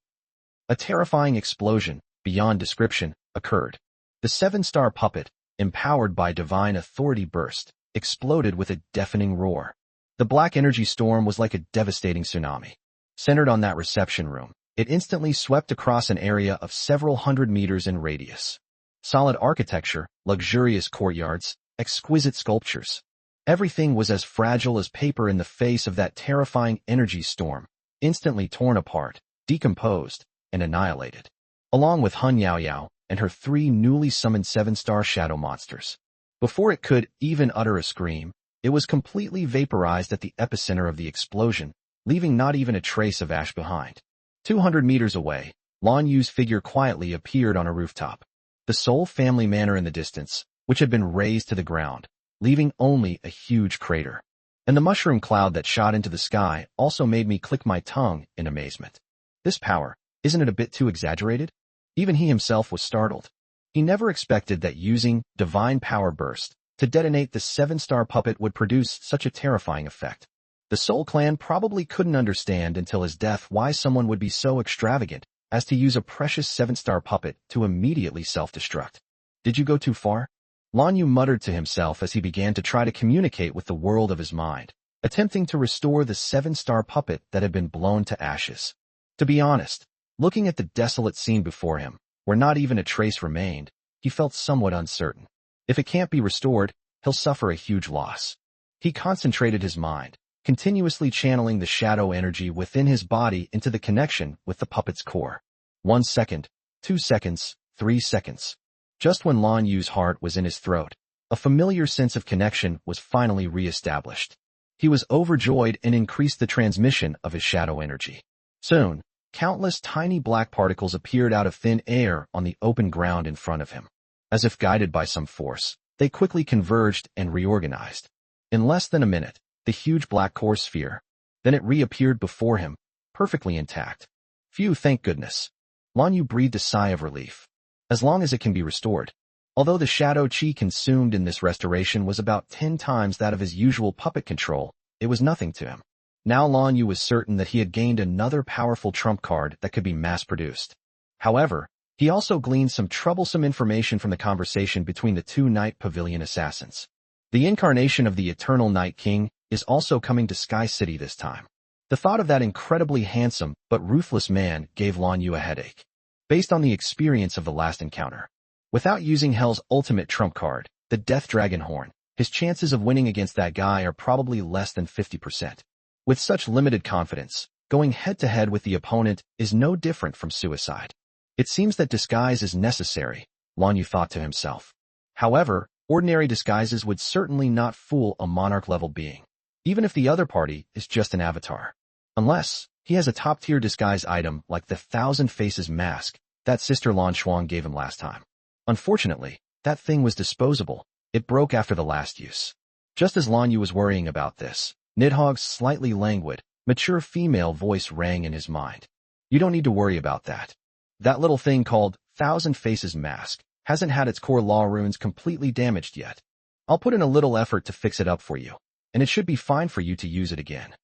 A terrifying explosion, beyond description, occurred. The 7-star puppet, empowered by divine authority burst, exploded with a deafening roar. The black energy storm was like a devastating tsunami. Centered on that reception room, it instantly swept across an area of several hundred meters in radius. Solid architecture, luxurious courtyards, exquisite sculptures. Everything was as fragile as paper in the face of that terrifying energy storm, instantly torn apart, decomposed, and annihilated. Along with Hun Yaoyao and her 3 newly summoned 7-star shadow monsters. Before it could even utter a scream, it was completely vaporized at the epicenter of the explosion, leaving not even a trace of ash behind. 200 meters away, Lan Yu's figure quietly appeared on a rooftop. The sole family manor in the distance, which had been razed to the ground, leaving only a huge crater. And the mushroom cloud that shot into the sky also made me click my tongue in amazement. This power, isn't it a bit too exaggerated? Even he himself was startled. He never expected that using divine power burst to detonate the 7-star puppet would produce such a terrifying effect. The Soul Clan probably couldn't understand until his death why someone would be so extravagant as to use a precious 7-star puppet to immediately self-destruct. Did you go too far? Lan Yu muttered to himself as he began to try to communicate with the world of his mind, attempting to restore the 7-star puppet that had been blown to ashes. To be honest, looking at the desolate scene before him, where not even a trace remained, he felt somewhat uncertain. If it can't be restored, he'll suffer a huge loss. He concentrated his mind, continuously channeling the shadow energy within his body into the connection with the puppet's core. 1 second, 2 seconds, 3 seconds. Just when Lan Yu's heart was in his throat, a familiar sense of connection was finally re-established. He was overjoyed and increased the transmission of his shadow energy. Soon, countless tiny black particles appeared out of thin air on the open ground in front of him. As if guided by some force, they quickly converged and reorganized. In less than a minute, the huge black core sphere, then it reappeared before him, perfectly intact. Phew, thank goodness. Lan Yu breathed a sigh of relief. As long as it can be restored. Although the shadow chi consumed in this restoration was about 10 times that of his usual puppet control, it was nothing to him. Now Lan Yu was certain that he had gained another powerful trump card that could be mass-produced. However, he also gleaned some troublesome information from the conversation between the 2 Night Pavilion assassins. The incarnation of the Eternal Night King is also coming to Sky City this time. The thought of that incredibly handsome but ruthless man gave Lan Yu a headache. Based on the experience of the last encounter, without using Hell's ultimate trump card, the Death Dragon Horn, his chances of winning against that guy are probably less than 50%. With such limited confidence, going head-to-head with the opponent is no different from suicide. It seems that disguise is necessary, Lan Yu thought to himself. However, ordinary disguises would certainly not fool a monarch-level being, even if the other party is just an avatar. Unless he has a top-tier disguise item like the 1,000 Faces mask that Sister Lan Shuang gave him last time. Unfortunately, that thing was disposable. It broke after the last use. Just as Lan Yu was worrying about this, Nidhogg's slightly languid, mature female voice rang in his mind. You don't need to worry about that. That little thing called 1,000 Faces mask hasn't had its core law runes completely damaged yet. I'll put in a little effort to fix it up for you, and it should be fine for you to use it again.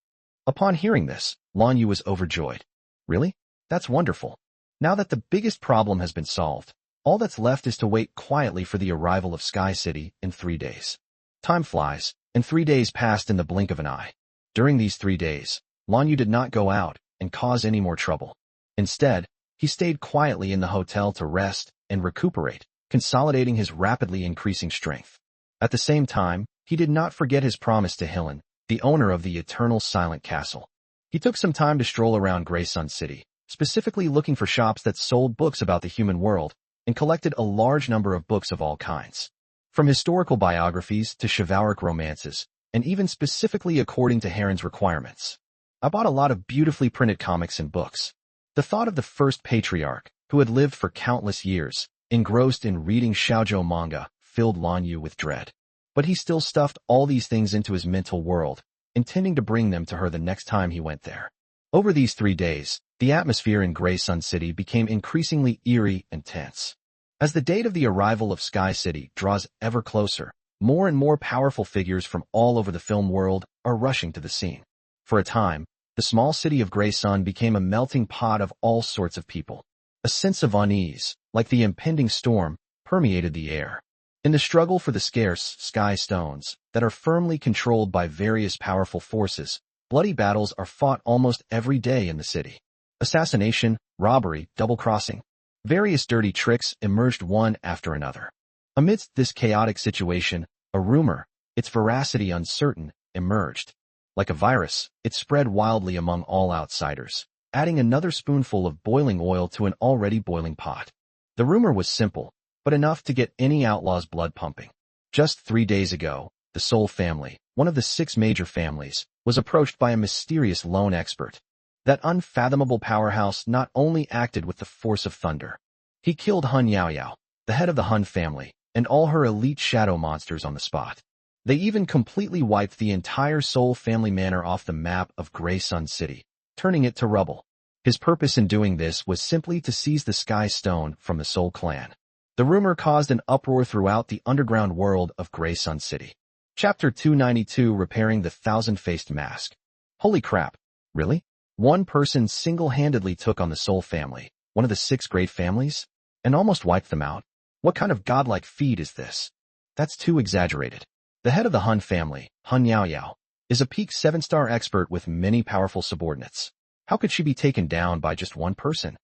Upon hearing this, Lan Yu was overjoyed. Really? That's wonderful. Now that the biggest problem has been solved, all that's left is to wait quietly for the arrival of Sky City in 3 days. Time flies, and 3 days passed in the blink of an eye. During these 3 days, Lanyu did not go out and cause any more trouble. Instead, he stayed quietly in the hotel to rest and recuperate, consolidating his rapidly increasing strength. At the same time, he did not forget his promise to Hylan, the owner of the Eternal Silent Castle. He took some time to stroll around Grey Sun City, specifically looking for shops that sold books about the human world, and collected a large number of books of all kinds. From historical biographies to chivalric romances, and even specifically according to Heron's requirements. I bought a lot of beautifully printed comics and books. The thought of the first patriarch, who had lived for countless years, engrossed in reading shoujo manga, filled Lanyu with dread. But he still stuffed all these things into his mental world, intending to bring them to her the next time he went there. Over these 3 days, the atmosphere in Grey Sun City became increasingly eerie and tense. As the date of the arrival of Sky City draws ever closer, more and more powerful figures from all over the film world are rushing to the scene. For a time, the small city of Grey Sun became a melting pot of all sorts of people. A sense of unease, like the impending storm, permeated the air. In the struggle for the scarce sky stones that are firmly controlled by various powerful forces, bloody battles are fought almost every day in the city. Assassination, robbery, double-crossing. Various dirty tricks emerged one after another. Amidst this chaotic situation, a rumor, its veracity uncertain, emerged. Like a virus, it spread wildly among all outsiders, adding another spoonful of boiling oil to an already boiling pot. The rumor was simple, but enough to get any outlaw's blood pumping. Just 3 days ago, the Soul family, one of the 6 major families, was approached by a mysterious lone expert. That unfathomable powerhouse not only acted with the force of thunder. He killed Hun Yaoyao, the head of the Hun family, and all her elite shadow monsters on the spot. They even completely wiped the entire Soul family manor off the map of Grey Sun City, turning it to rubble. His purpose in doing this was simply to seize the Sky Stone from the Soul clan. The rumor caused an uproar throughout the underground world of Grey Sun City. Chapter 292, Repairing the Thousand-Faced Mask. Holy crap, really? One person single-handedly took on the Soul family, one of the 6 great families, and almost wiped them out? What kind of godlike feat is this? That's too exaggerated. The head of the Hun family, Hun Yaoyao, is a peak 7-star expert with many powerful subordinates. How could she be taken down by just one person?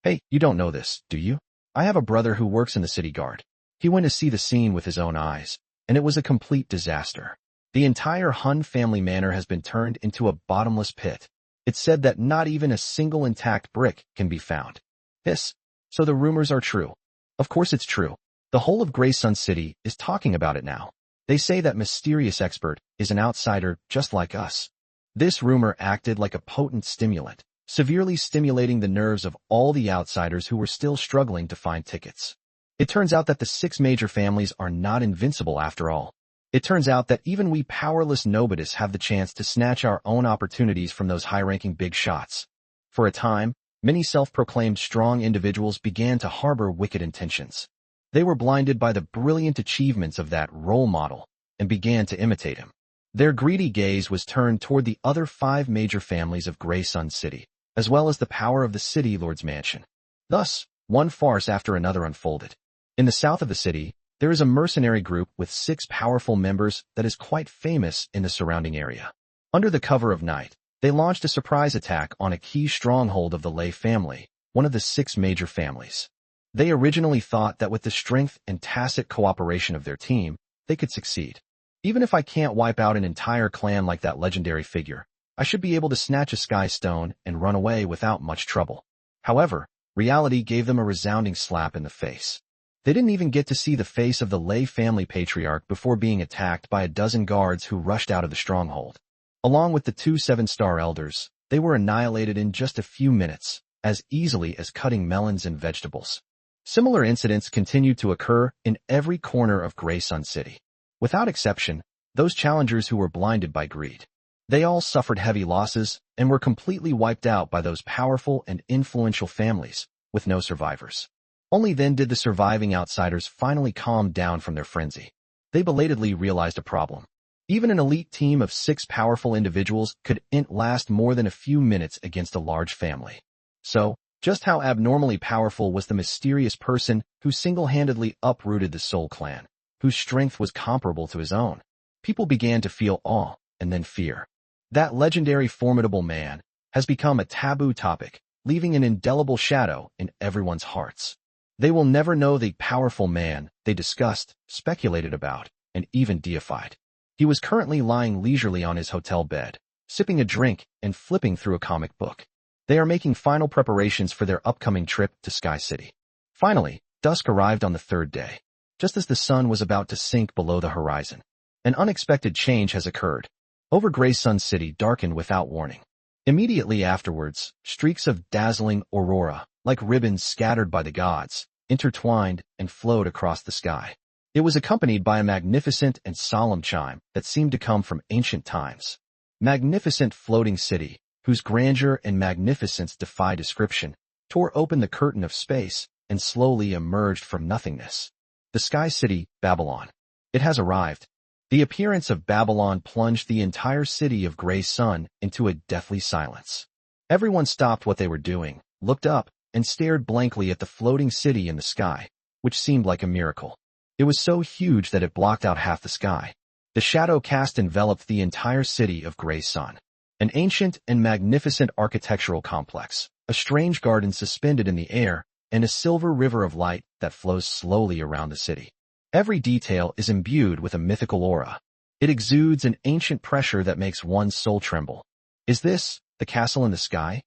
Hey, you don't know this, do you? I have a brother who works in the city guard. He went to see the scene with his own eyes, and it was a complete disaster. The entire Hun family manor has been turned into a bottomless pit. It's said that not even a single intact brick can be found. So the rumors are true. Of course it's true. The whole of Grey Sun City is talking about it now. They say that mysterious expert is an outsider just like us. This rumor acted like a potent stimulant, severely stimulating the nerves of all the outsiders who were still struggling to find tickets. It turns out that the 6 major families are not invincible after all. It turns out that even we powerless nobodies have the chance to snatch our own opportunities from those high-ranking big shots. For a time, many self-proclaimed strong individuals began to harbor wicked intentions. They were blinded by the brilliant achievements of that role model and began to imitate him. Their greedy gaze was turned toward the other 5 major families of Grey Sun City, as well as the power of the city lord's mansion. Thus, one farce after another unfolded. In the south of the city, there is a mercenary group with 6 powerful members that is quite famous in the surrounding area. Under the cover of night, they launched a surprise attack on a key stronghold of the Lei family, one of the 6 major families. They originally thought that with the strength and tacit cooperation of their team, they could succeed. Even if I can't wipe out an entire clan like that legendary figure, I should be able to snatch a sky stone and run away without much trouble. However, reality gave them a resounding slap in the face. They didn't even get to see the face of the Lei family patriarch before being attacked by a dozen guards who rushed out of the stronghold. Along with the 2 7-star elders, they were annihilated in just a few minutes, as easily as cutting melons and vegetables. Similar incidents continued to occur in every corner of Grey Sun City. Without exception, those challengers who were blinded by greed. They all suffered heavy losses and were completely wiped out by those powerful and influential families, with no survivors. Only then did the surviving outsiders finally calm down from their frenzy. They belatedly realized a problem. Even an elite team of 6 powerful individuals couldn't last more than a few minutes against a large family. So, Just how abnormally powerful was the mysterious person who single-handedly uprooted the Soul Clan, whose strength was comparable to his own? People began to feel awe and then fear. That legendary formidable man has become a taboo topic, leaving an indelible shadow in everyone's hearts. They will never know the powerful man they discussed, speculated about, and even deified. He was currently lying leisurely on his hotel bed, sipping a drink and flipping through a comic book. They are making final preparations for their upcoming trip to Sky City. Finally, dusk arrived on the third day. Just as the sun was about to sink below the horizon, an unexpected change has occurred. Over Gray Sun City darkened without warning. Immediately afterwards, streaks of dazzling aurora, like ribbons scattered by the gods, intertwined and flowed across the sky. It was accompanied by a magnificent and solemn chime that seemed to come from ancient times. Magnificent floating city, whose grandeur and magnificence defy description, tore open the curtain of space and slowly emerged from nothingness. The Sky City, Babylon. It has arrived. The appearance of Babylon plunged the entire city of Gray Sun into a deathly silence. Everyone stopped what they were doing, looked up, and stared blankly at the floating city in the sky, which seemed like a miracle. It was so huge that it blocked out half the sky. The shadow cast enveloped the entire city of Gray Sun. An ancient and magnificent architectural complex, a strange garden suspended in the air, and a silver river of light that flows slowly around the city. Every detail is imbued with a mythical aura. It exudes an ancient pressure that makes one's soul tremble. Is this the castle in the sky?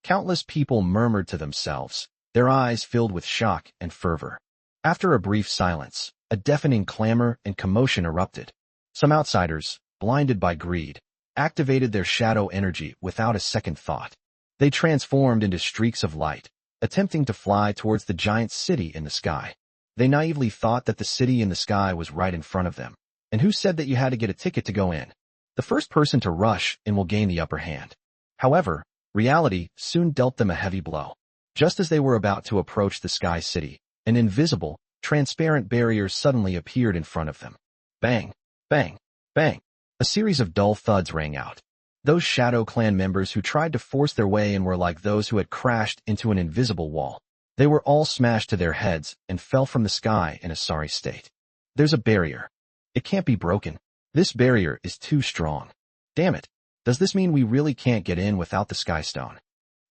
Countless people murmured to themselves, their eyes filled with shock and fervor. After a brief silence, a deafening clamor and commotion erupted. Some outsiders, blinded by greed, activated their shadow energy without a second thought. They transformed into streaks of light, attempting to fly towards the giant city in the sky. They naively thought that the city in the sky was right in front of them. And who said that you had to get a ticket to go in? The first person to rush in will gain the upper hand. However, reality soon dealt them a heavy blow. Just as they were about to approach the Sky City, an invisible, transparent barrier suddenly appeared in front of them. Bang, bang, bang. A series of dull thuds rang out. Those Shadow Clan members who tried to force their way in were like those who had crashed into an invisible wall. They were all smashed to their heads and fell from the sky in a sorry state. There's a barrier. It can't be broken. This barrier is too strong. Damn it. Does this mean we really can't get in without the Sky Stone?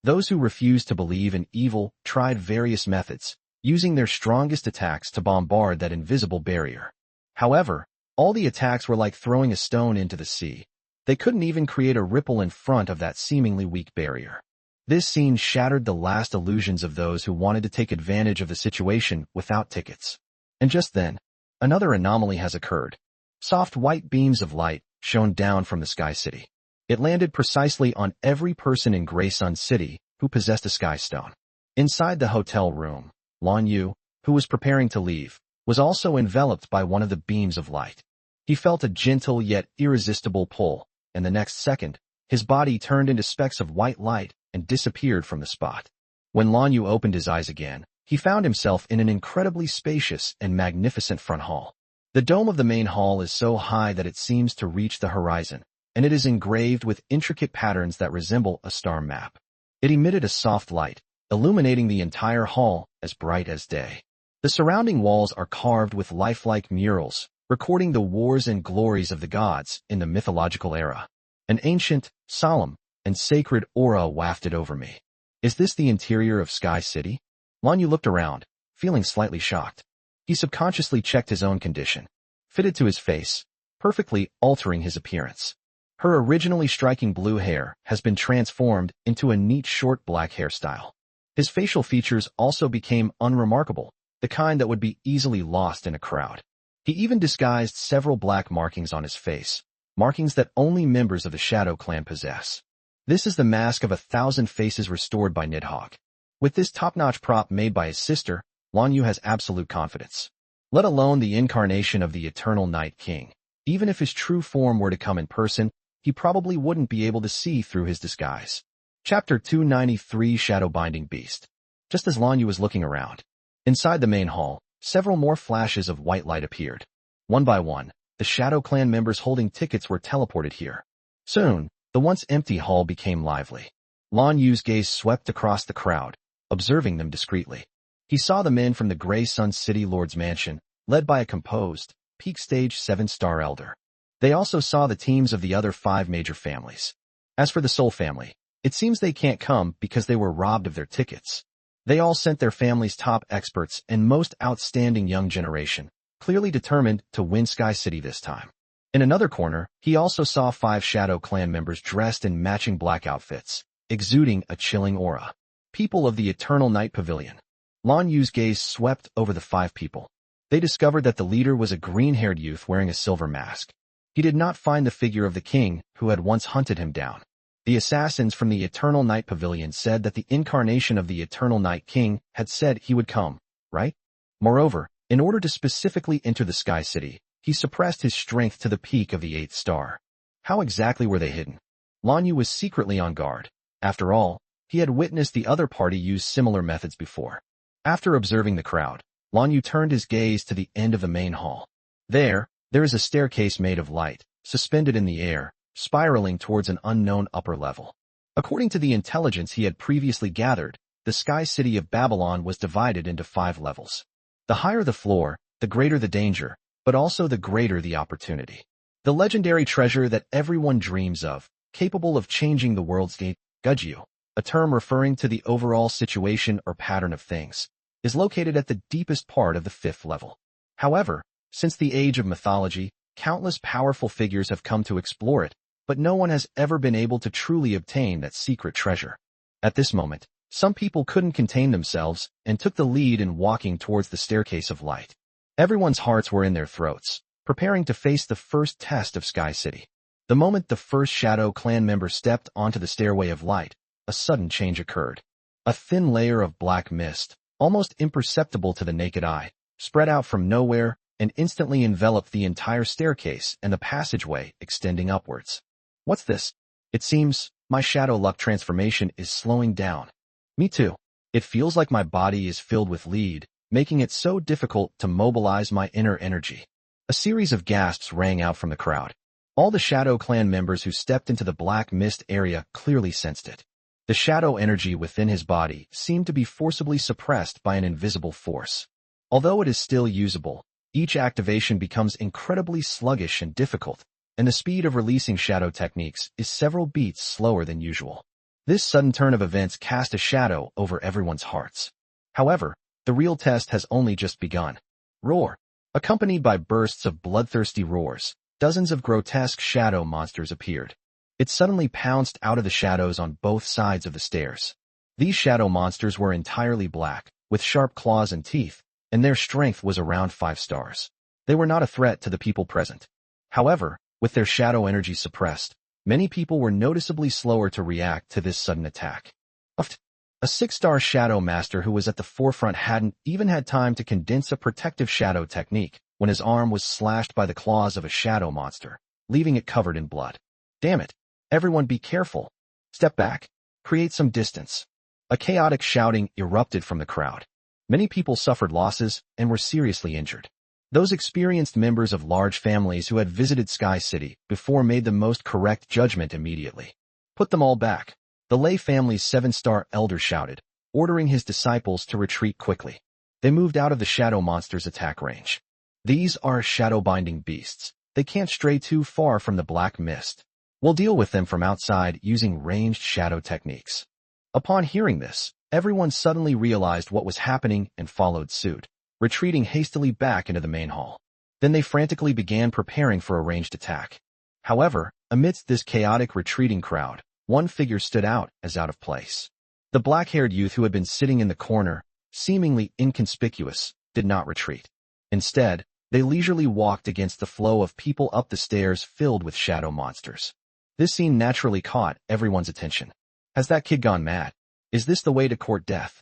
Those who refused to believe in evil tried various methods, using their strongest attacks to bombard that invisible barrier. However, all the attacks were like throwing a stone into the sea. They couldn't even create a ripple in front of that seemingly weak barrier. This scene shattered the last illusions of those who wanted to take advantage of the situation without tickets. And just then, another anomaly has occurred. Soft white beams of light shone down from the Sky City. It landed precisely on every person in Gray Sun City who possessed a Sky Stone. Inside the hotel room, Lan Yu, who was preparing to leave, was also enveloped by one of the beams of light. He felt a gentle yet irresistible pull, and the next second, his body turned into specks of white light and disappeared from the spot. When Lan Yu opened his eyes again, he found himself in an incredibly spacious and magnificent front hall. The dome of the main hall is so high that it seems to reach the horizon, and it is engraved with intricate patterns that resemble a star map. It emitted a soft light, illuminating the entire hall as bright as day. The surrounding walls are carved with lifelike murals, recording the wars and glories of the gods in the mythological era. An ancient, solemn, and sacred aura wafted over me. Is this the interior of Sky City? Lan Yu looked around, feeling slightly shocked. He subconsciously checked his own condition, fitted to his face, perfectly altering his appearance. Her originally striking blue hair has been transformed into a neat short black hairstyle. His facial features also became unremarkable, the kind that would be easily lost in a crowd. He even disguised several black markings on his face, markings that only members of the Shadow Clan possess. This is the mask of 1,000 faces restored by Nidhogg. With this top-notch prop made by his sister, Lan Yu has absolute confidence. Let alone the incarnation of the Eternal Night King. Even if his true form were to come in person, he probably wouldn't be able to see through his disguise. Chapter 293 Shadow-Binding Beast. Just as Lan Yu was looking around, inside the main hall, several more flashes of white light appeared. One by one, the Shadow Clan members holding tickets were teleported here. Soon, the once empty hall became lively. Lan Yu's gaze swept across the crowd, observing them discreetly. He saw the men from the Grey Sun City Lord's mansion, led by a composed, peak stage 7-star elder. They also saw the teams of the other 5 major families. As for the Soul family, it seems they can't come because they were robbed of their tickets. They all sent their family's top experts and most outstanding young generation, clearly determined to win Sky City this time. In another corner, he also saw 5 Shadow Clan members dressed in matching black outfits, exuding a chilling aura. People of the Eternal Night Pavilion. Lan Yu's gaze swept over the 5 people. They discovered that the leader was a green-haired youth wearing a silver mask. He did not find the figure of the king who had once hunted him down. The assassins from the Eternal Night Pavilion said that the incarnation of the Eternal Night King had said he would come, right? Moreover, in order to specifically enter the Sky City, he suppressed his strength to the peak of the 8th star. How exactly were they hidden? Lan Yu was secretly on guard. After all, he had witnessed the other party use similar methods before. After observing the crowd, Lan Yu turned his gaze to the end of the main hall. There is a staircase made of light, suspended in the air, spiraling towards an unknown upper level. According to the intelligence he had previously gathered, the Sky City of Babylon was divided into 5 levels. The higher the floor, the greater the danger, but also the greater the opportunity. The legendary treasure that everyone dreams of, capable of changing the world's gate, Gujyu, a term referring to the overall situation or pattern of things, is located at the deepest part of the 5th level. However, since the age of mythology, countless powerful figures have come to explore it, but no one has ever been able to truly obtain that secret treasure. At this moment, some people couldn't contain themselves and took the lead in walking towards the staircase of light. Everyone's hearts were in their throats, preparing to face the first test of Sky City. The moment the first Shadow Clan member stepped onto the stairway of light, a sudden change occurred. A thin layer of black mist, almost imperceptible to the naked eye, spread out from nowhere and instantly enveloped the entire staircase and the passageway extending upwards. What's this? It seems my shadow luck transformation is slowing down. Me too. It feels like my body is filled with lead, making it so difficult to mobilize my inner energy. A series of gasps rang out from the crowd. All the Shadow Clan members who stepped into the black mist area clearly sensed it. The shadow energy within his body seemed to be forcibly suppressed by an invisible force. Although it is still usable, each activation becomes incredibly sluggish and difficult, and the speed of releasing shadow techniques is several beats slower than usual. This sudden turn of events cast a shadow over everyone's hearts. However, the real test has only just begun. Roar! Accompanied by bursts of bloodthirsty roars, dozens of grotesque shadow monsters appeared. It suddenly pounced out of the shadows on both sides of the stairs. These shadow monsters were entirely black, with sharp claws and teeth, and their strength was around 5 stars. They were not a threat to the people present. However, with their shadow energy suppressed, many people were noticeably slower to react to this sudden attack. A 6-star shadow master who was at the forefront hadn't even had time to condense a protective shadow technique when his arm was slashed by the claws of a shadow monster, leaving it covered in blood. Damn it! Everyone be careful. Step back. Create some distance. A chaotic shouting erupted from the crowd. Many people suffered losses and were seriously injured. Those experienced members of large families who had visited Sky City before made the most correct judgment immediately. Put them all back. The Lei family's 7-star elder shouted, ordering his disciples to retreat quickly. They moved out of the shadow monster's attack range. These are shadow-binding beasts. They can't stray too far from the black mist. We'll deal with them from outside using ranged shadow techniques. Upon hearing this, everyone suddenly realized what was happening and followed suit, retreating hastily back into the main hall. Then they frantically began preparing for a ranged attack. However, amidst this chaotic retreating crowd, one figure stood out as out of place. The black-haired youth who had been sitting in the corner, seemingly inconspicuous, did not retreat. Instead, they leisurely walked against the flow of people up the stairs filled with shadow monsters. This scene naturally caught everyone's attention. Has that kid gone mad? Is this the way to court death?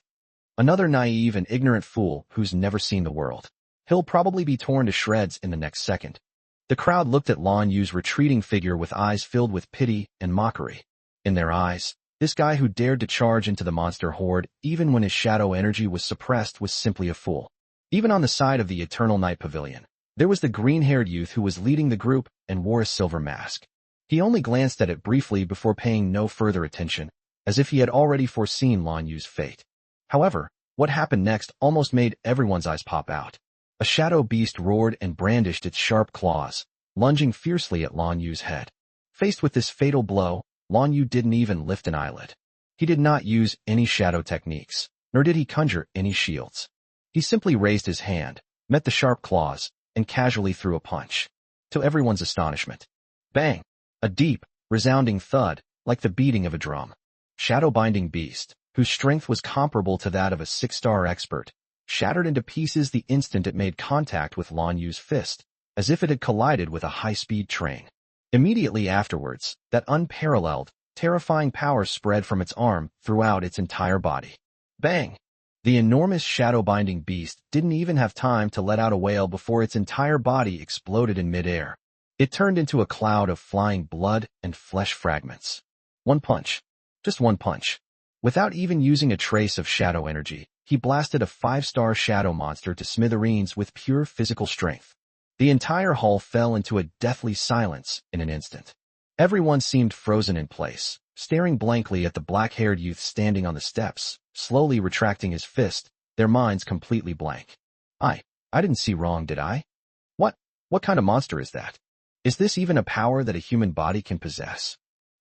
Another naive and ignorant fool who's never seen the world. He'll probably be torn to shreds in the next second. The crowd looked at Lan Yu's retreating figure with eyes filled with pity and mockery. In their eyes, this guy who dared to charge into the monster horde even when his shadow energy was suppressed was simply a fool. Even on the side of the Eternal Night Pavilion, there was the green-haired youth who was leading the group and wore a silver mask. He only glanced at it briefly before paying no further attention, as if he had already foreseen Lan Yu's fate. However, what happened next almost made everyone's eyes pop out. A shadow beast roared and brandished its sharp claws, lunging fiercely at Lan Yu's head. Faced with this fatal blow, Lan Yu didn't even lift an eyelid. He did not use any shadow techniques, nor did he conjure any shields. He simply raised his hand, met the sharp claws, and casually threw a punch. To everyone's astonishment. Bang! A deep, resounding thud, like the beating of a drum. Shadow-binding beast, whose strength was comparable to that of a 6-star expert, shattered into pieces the instant it made contact with Lan Yu's fist, as if it had collided with a high-speed train. Immediately afterwards, that unparalleled, terrifying power spread from its arm throughout its entire body. Bang! The enormous shadow-binding beast didn't even have time to let out a wail before its entire body exploded in midair. It turned into a cloud of flying blood and flesh fragments. One punch. Just one punch. Without even using a trace of shadow energy, he blasted a 5-star shadow monster to smithereens with pure physical strength. The entire hall fell into a deathly silence in an instant. Everyone seemed frozen in place, staring blankly at the black-haired youth standing on the steps, slowly retracting his fist, their minds completely blank. I didn't see wrong, did I? What kind of monster is that? Is this even a power that a human body can possess?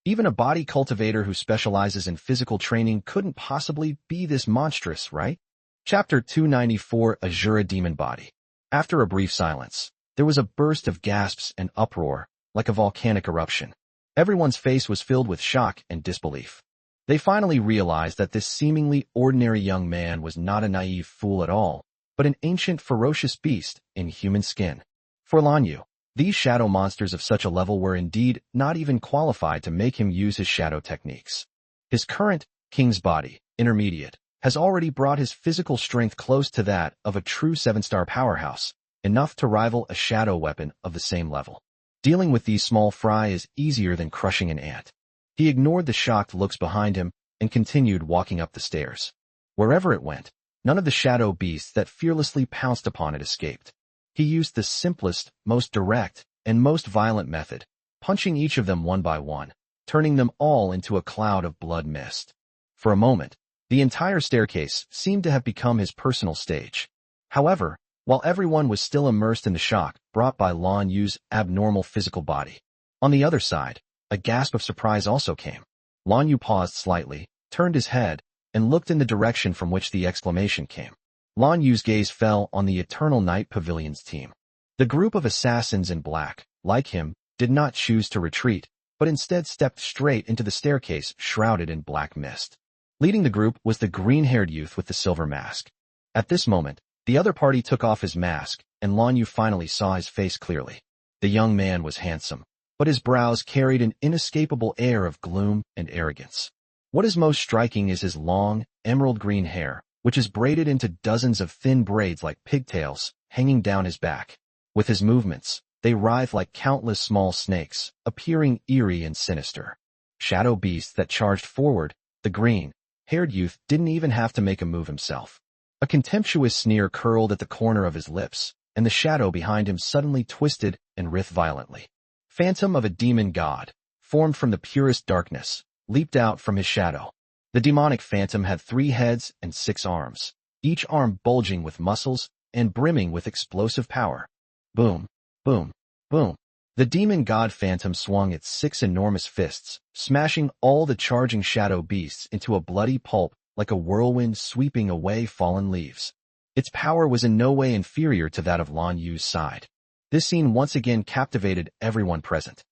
Even a body cultivator who specializes in physical training couldn't possibly be this monstrous, right? Chapter 294, Azura Demon Body. After a brief silence, there was a burst of gasps and uproar, like a volcanic eruption. Everyone's face was filled with shock and disbelief. They finally realized that this seemingly ordinary young man was not a naive fool at all, but an ancient ferocious beast in human skin. For Lan Yu, these shadow monsters of such a level were indeed not even qualified to make him use his shadow techniques. His current, King's Body, Intermediate, has already brought his physical strength close to that of a true 7-star powerhouse, enough to rival a shadow weapon of the same level. Dealing with these small fry is easier than crushing an ant. He ignored the shocked looks behind him and continued walking up the stairs. Wherever it went, none of the shadow beasts that fearlessly pounced upon it escaped. He used the simplest, most direct, and most violent method, punching each of them one by one, turning them all into a cloud of blood mist. For a moment, the entire staircase seemed to have become his personal stage. However, while everyone was still immersed in the shock brought by Lan Yu's abnormal physical body, on the other side, a gasp of surprise also came. Lan Yu paused slightly, turned his head, and looked in the direction from which the exclamation came. Lan Yu's gaze fell on the Eternal Night Pavilion's team. The group of assassins in black, like him, did not choose to retreat, but instead stepped straight into the staircase shrouded in black mist. Leading the group was the green-haired youth with the silver mask. At this moment, the other party took off his mask, and Lan Yu finally saw his face clearly. The young man was handsome, but his brows carried an inescapable air of gloom and arrogance. What is most striking is his long, emerald green hair, which is braided into dozens of thin braids like pigtails, hanging down his back. With his movements, they writhed like countless small snakes, appearing eerie and sinister. Shadow beasts that charged forward, the green-haired youth didn't even have to make a move himself. A contemptuous sneer curled at the corner of his lips, and the shadow behind him suddenly twisted and writhed violently. Phantom of a demon god, formed from the purest darkness, leaped out from his shadow. The demonic phantom had 3 heads and 6 arms, each arm bulging with muscles and brimming with explosive power. Boom, boom, boom. The demon god phantom swung its 6 enormous fists, smashing all the charging shadow beasts into a bloody pulp like a whirlwind sweeping away fallen leaves. Its power was in no way inferior to that of Lan Yu's side. This scene once again captivated everyone present.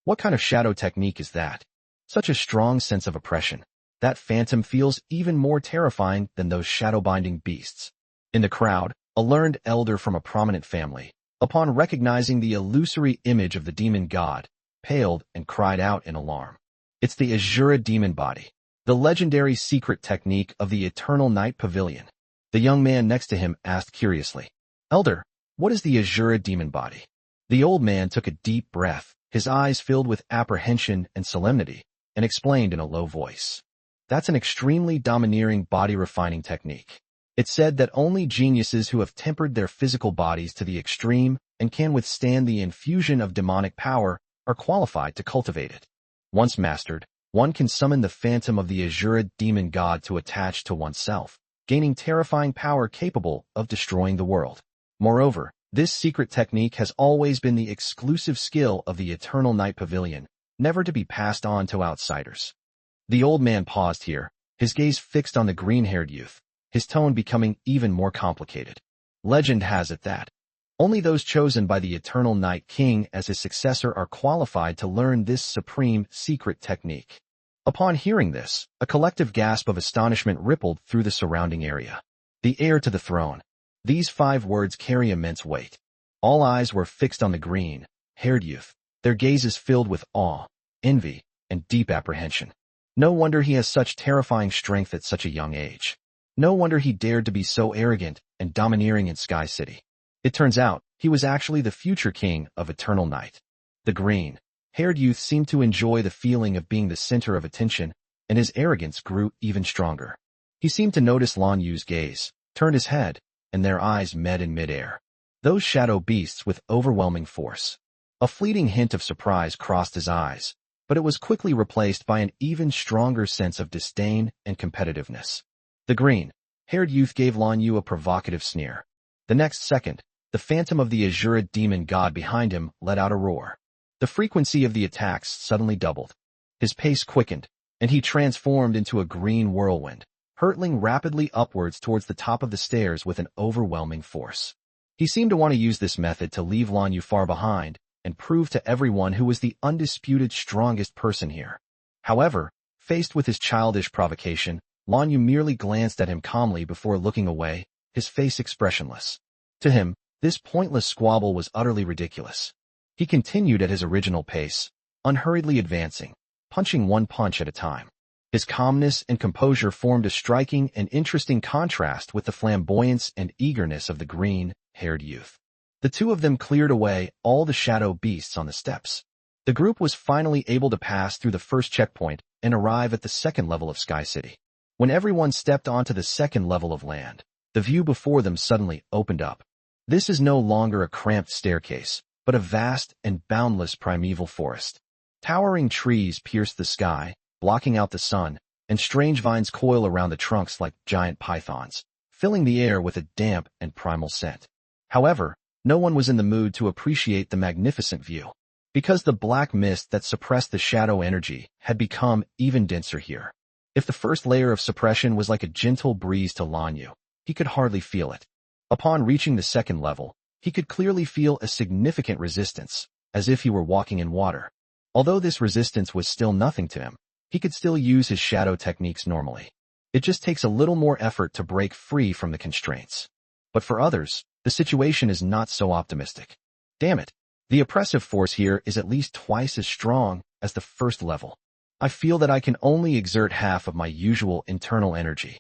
What kind of shadow technique is that? Such a strong sense of oppression. That phantom feels even more terrifying than those shadow-binding beasts. In the crowd, a learned elder from a prominent family, upon recognizing the illusory image of the demon god, paled and cried out in alarm. It's the Azura Demon Body, the legendary secret technique of the Eternal Night Pavilion. The young man next to him asked curiously, "Elder, what is the Azura Demon Body?" The old man took a deep breath, his eyes filled with apprehension and solemnity, and explained in a low voice. That's an extremely domineering body-refining technique. It's said that only geniuses who have tempered their physical bodies to the extreme and can withstand the infusion of demonic power are qualified to cultivate it. Once mastered, one can summon the phantom of the Azura demon god to attach to oneself, gaining terrifying power capable of destroying the world. Moreover, this secret technique has always been the exclusive skill of the Eternal Night Pavilion, never to be passed on to outsiders. The old man paused here, his gaze fixed on the green-haired youth, his tone becoming even more complicated. Legend has it that only those chosen by the Eternal Night King as his successor are qualified to learn this supreme secret technique. Upon hearing this, a collective gasp of astonishment rippled through the surrounding area. The heir to the throne. These 5 words carry immense weight. All eyes were fixed on the green-haired youth, their gazes filled with awe, envy, and deep apprehension. No wonder he has such terrifying strength at such a young age. No wonder he dared to be so arrogant and domineering in Sky City. It turns out, he was actually the future king of Eternal Night. The green-haired youth seemed to enjoy the feeling of being the center of attention, and his arrogance grew even stronger. He seemed to notice Lan Yu's gaze, turned his head, and their eyes met in midair. Those shadow beasts with overwhelming force. A fleeting hint of surprise crossed his eyes, but it was quickly replaced by an even stronger sense of disdain and competitiveness. The green-haired youth gave Lan Yu a provocative sneer. The next second, the phantom of the Azura demon god behind him let out a roar. The frequency of the attacks suddenly doubled. His pace quickened, and he transformed into a green whirlwind, hurtling rapidly upwards towards the top of the stairs with an overwhelming force. He seemed to want to use this method to leave Lan Yu far behind and prove to everyone who was the undisputed strongest person here. However, faced with his childish provocation, Lan Yu merely glanced at him calmly before looking away, his face expressionless. To him, this pointless squabble was utterly ridiculous. He continued at his original pace, unhurriedly advancing, punching one punch at a time. His calmness and composure formed a striking and interesting contrast with the flamboyance and eagerness of the green-haired youth. The two of them cleared away all the shadow beasts on the steps. The group was finally able to pass through the first checkpoint and arrive at the second level of Sky City. When everyone stepped onto the second level of land, the view before them suddenly opened up. This is no longer a cramped staircase, but a vast and boundless primeval forest. Towering trees pierce the sky, blocking out the sun, and strange vines coil around the trunks like giant pythons, filling the air with a damp and primal scent. However, no one was in the mood to appreciate the magnificent view, because the black mist that suppressed the shadow energy had become even denser here. If the first layer of suppression was like a gentle breeze to Lan Yu, he could hardly feel it. Upon reaching the second level, he could clearly feel a significant resistance, as if he were walking in water. Although this resistance was still nothing to him, he could still use his shadow techniques normally. It just takes a little more effort to break free from the constraints. But for others, the situation is not so optimistic. Damn it, the oppressive force here is at least twice as strong as the first level. I feel that I can only exert half of my usual internal energy.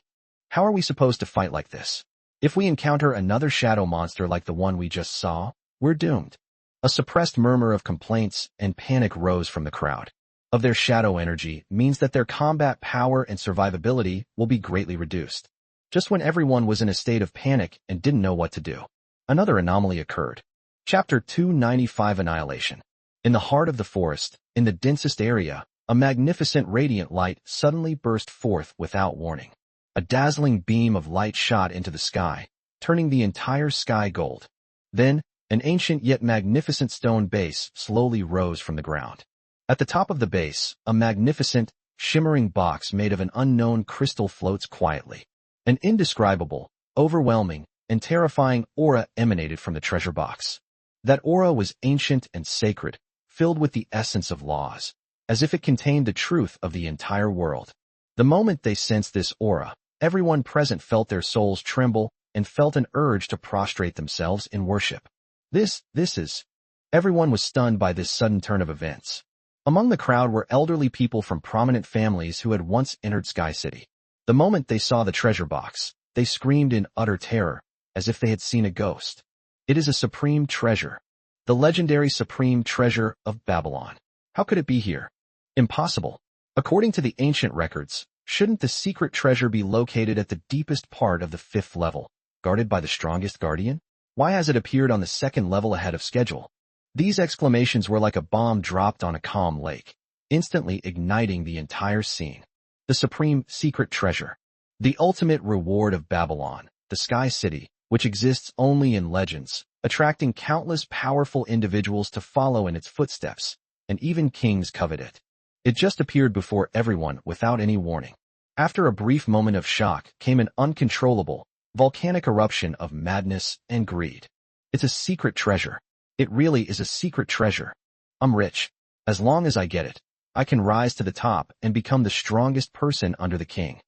How are we supposed to fight like this? If we encounter another shadow monster like the one we just saw, we're doomed. A suppressed murmur of complaints and panic rose from the crowd. Of their shadow energy means that their combat power and survivability will be greatly reduced. Just when everyone was in a state of panic and didn't know what to do, another anomaly occurred. Chapter 295 Annihilation. In the heart of the forest, in the densest area, a magnificent radiant light suddenly burst forth without warning. A dazzling beam of light shot into the sky, turning the entire sky gold. Then, an ancient yet magnificent stone base slowly rose from the ground. At the top of the base, a magnificent, shimmering box made of an unknown crystal floats quietly. An indescribable, overwhelming, and terrifying aura emanated from the treasure box. That aura was ancient and sacred, filled with the essence of laws, as if it contained the truth of the entire world. The moment they sensed this aura, everyone present felt their souls tremble and felt an urge to prostrate themselves in worship. This is... Everyone was stunned by this sudden turn of events. Among the crowd were elderly people from prominent families who had once entered Sky City. The moment they saw the treasure box, they screamed in utter terror, as if they had seen a ghost. It is a supreme treasure. The legendary supreme treasure of Babylon. How could it be here? Impossible. According to the ancient records, shouldn't the secret treasure be located at the deepest part of the 5th level, guarded by the strongest guardian? Why has it appeared on the 2nd level ahead of schedule? These exclamations were like a bomb dropped on a calm lake. instantly igniting the entire scene. The supreme secret treasure. The ultimate reward of Babylon, the Sky City, which exists only in legends, attracting countless powerful individuals to follow in its footsteps, and even kings covet it. It just appeared before everyone without any warning. After a brief moment of shock came an uncontrollable, volcanic eruption of madness and greed. It's a secret treasure. It really is a secret treasure. I'm rich. As long as I get it, I can rise to the top and become the strongest person under the king.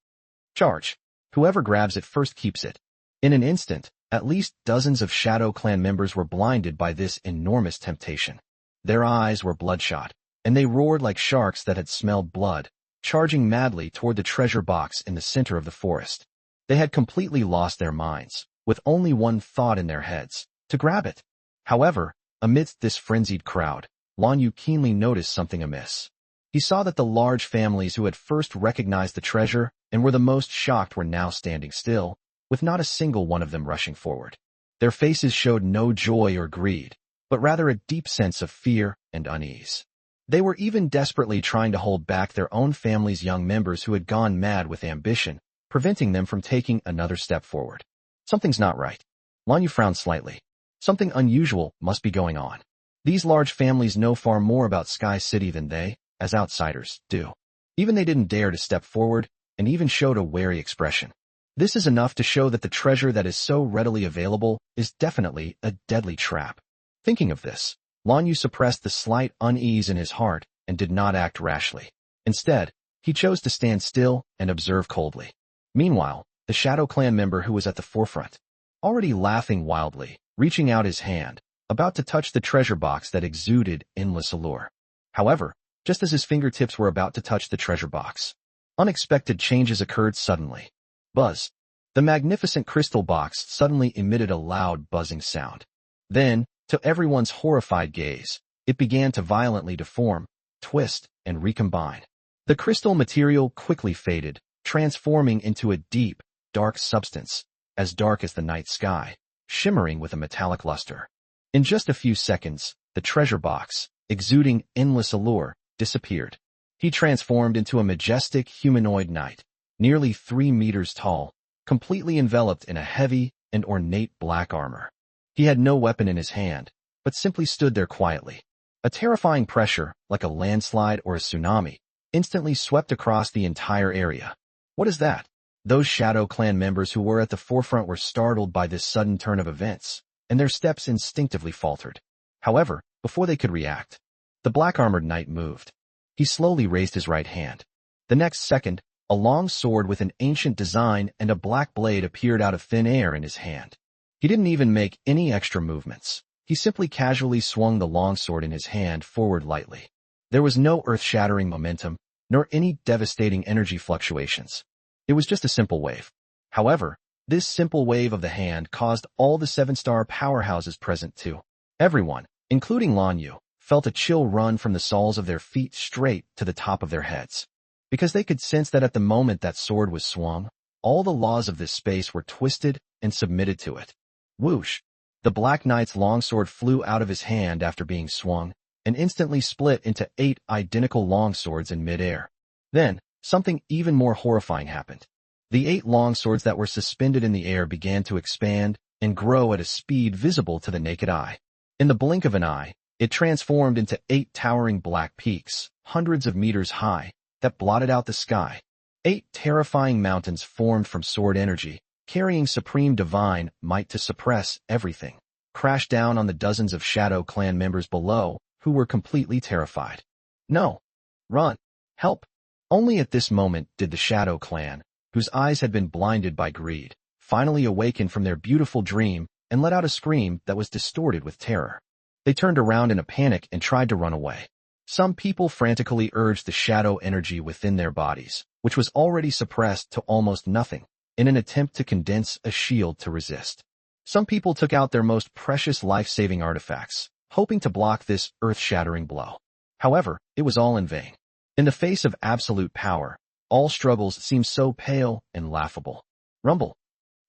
Charge. Whoever grabs it first keeps it. In an instant, at least dozens of Shadow Clan members were blinded by this enormous temptation. Their eyes were bloodshot, and they roared like sharks that had smelled blood, charging madly toward the treasure box in the center of the forest. They had completely lost their minds, with only one thought in their heads, to grab it. However, amidst this frenzied crowd, Lan Yu keenly noticed something amiss. He saw that the large families who had first recognized the treasure and were the most shocked were now standing still, with not a single one of them rushing forward. Their faces showed no joy or greed, but rather a deep sense of fear and unease. They were even desperately trying to hold back their own family's young members who had gone mad with ambition, preventing them from taking another step forward. Something's not right. Lan Yu frowned slightly. Something unusual must be going on. These large families know far more about Sky City than they, as outsiders, do. Even they didn't dare to step forward, and even showed a wary expression. This is enough to show that the treasure that is so readily available is definitely a deadly trap. Thinking of this, Lan Yu suppressed the slight unease in his heart and did not act rashly. Instead, he chose to stand still and observe coldly. Meanwhile, the Shadow Clan member who was at the forefront, already laughing wildly, reaching out his hand, about to touch the treasure box that exuded endless allure. However, just as his fingertips were about to touch the treasure box, unexpected changes occurred suddenly. Buzz. The magnificent crystal box suddenly emitted a loud buzzing sound. Then, to everyone's horrified gaze, it began to violently deform, twist, and recombine. The crystal material quickly faded, transforming into a deep, dark substance, as dark as the night sky, shimmering with a metallic luster. In just a few seconds, the treasure box, exuding endless allure, disappeared. He transformed into a majestic humanoid knight, nearly 3 meters tall, completely enveloped in a heavy and ornate black armor. He had no weapon in his hand, but simply stood there quietly. A terrifying pressure, like a landslide or a tsunami, instantly swept across the entire area. What is that? Those Shadow Clan members who were at the forefront were startled by this sudden turn of events, and their steps instinctively faltered. However, before they could react, the black-armored knight moved. He slowly raised his right hand. The next second, a long sword with an ancient design and a black blade appeared out of thin air in his hand. He didn't even make any extra movements. He simply casually swung the long sword in his hand forward lightly. There was no earth-shattering momentum, nor any devastating energy fluctuations. It was just a simple wave. However, this simple wave of the hand caused all the 7-star powerhouses present to. Everyone, including Lan Yu, felt a chill run from the soles of their feet straight to the top of their heads. Because they could sense that at the moment that sword was swung, all the laws of this space were twisted and submitted to it. Whoosh! The Black Knight's longsword flew out of his hand after being swung, and instantly split into 8 identical longswords in midair. Then, something even more horrifying happened. The 8 longswords that were suspended in the air began to expand and grow at a speed visible to the naked eye. In the blink of an eye, it transformed into 8 towering black peaks, hundreds of meters high, that blotted out the sky. 8 terrifying mountains formed from sword energy, carrying supreme divine might to suppress everything, crashed down on the dozens of Shadow Clan members below, who were completely terrified. No! Run! Help! Only at this moment did the Shadow Clan, whose eyes had been blinded by greed, finally awaken from their beautiful dream and let out a scream that was distorted with terror. They turned around in a panic and tried to run away. Some people frantically urged the shadow energy within their bodies, which was already suppressed to almost nothing, in an attempt to condense a shield to resist. Some people took out their most precious life-saving artifacts, hoping to block this earth-shattering blow. However, it was all in vain. In the face of absolute power, all struggles seemed so pale and laughable. Rumble.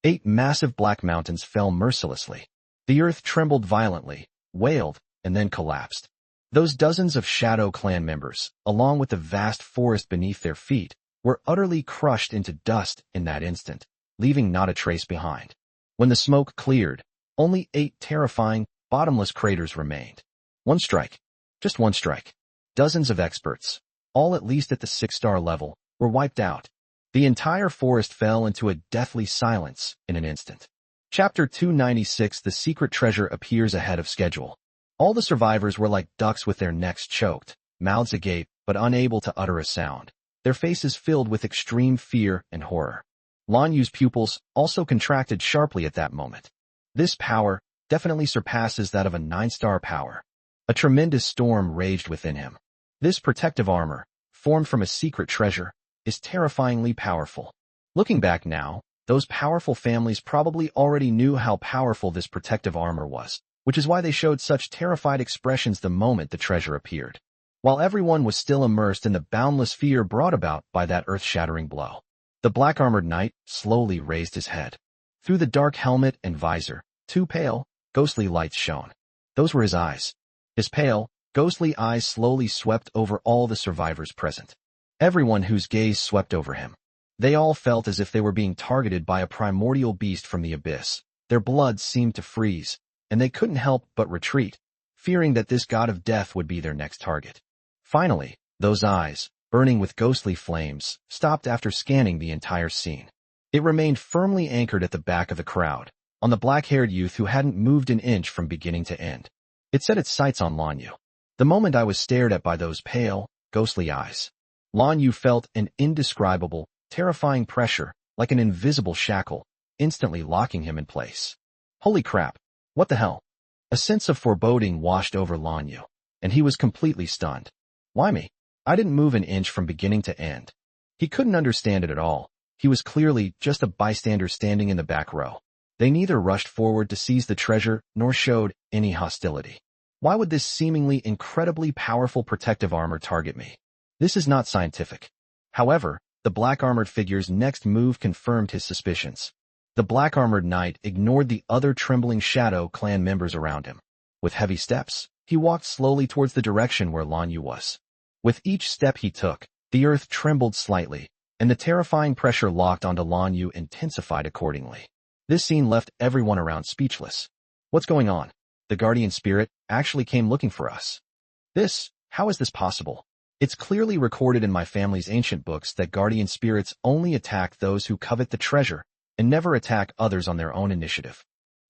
8 massive black mountains fell mercilessly. The earth trembled violently, wailed, and then collapsed. Those dozens of Shadow Clan members, along with the vast forest beneath their feet, were utterly crushed into dust in that instant, leaving not a trace behind. When the smoke cleared, only 8 terrifying, bottomless craters remained. One strike. Just one strike. Dozens of experts, all at least at the 6-star level, were wiped out. The entire forest fell into a deathly silence in an instant. Chapter 296 The Secret Treasure appears ahead of schedule. All the survivors were like ducks with their necks choked, mouths agape, but unable to utter a sound, their faces filled with extreme fear and horror. Lan Yu's pupils also contracted sharply at that moment. This power definitely surpasses that of a 9-star power. A tremendous storm raged within him. This protective armor, formed from a secret treasure, is terrifyingly powerful. Looking back now, those powerful families probably already knew how powerful this protective armor was, which is why they showed such terrified expressions the moment the treasure appeared. While everyone was still immersed in the boundless fear brought about by that earth-shattering blow, the black-armored knight slowly raised his head. Through the dark helmet and visor, 2 pale, ghostly lights shone. Those were his eyes. His pale, ghostly eyes slowly swept over all the survivors present. Everyone whose gaze swept over him. They all felt as if they were being targeted by a primordial beast from the abyss. Their blood seemed to freeze, and they couldn't help but retreat, fearing that this god of death would be their next target. Finally, those eyes, burning with ghostly flames, stopped after scanning the entire scene. It remained firmly anchored at the back of the crowd, on the black-haired youth who hadn't moved an inch from beginning to end. It set its sights on Lan Yu. The moment I was stared at by those pale, ghostly eyes, Lan Yu felt an indescribable, terrifying pressure, like an invisible shackle, instantly locking him in place. Holy crap! What the hell? A sense of foreboding washed over Lan Yu, and he was completely stunned. Why me? I didn't move an inch from beginning to end. He couldn't understand it at all. He was clearly just a bystander standing in the back row. They neither rushed forward to seize the treasure nor showed any hostility. Why would this seemingly incredibly powerful protective armor target me? This is not scientific. However, the black-armored figure's next move confirmed his suspicions. The black-armored knight ignored the other trembling Shadow Clan members around him. With heavy steps, he walked slowly towards the direction where Lan Yu was. With each step he took, the earth trembled slightly, and the terrifying pressure locked onto Lan Yu intensified accordingly. This scene left everyone around speechless. What's going on? The guardian spirit actually came looking for us. How is this possible? It's clearly recorded in my family's ancient books that guardian spirits only attack those who covet the treasure and never attack others on their own initiative.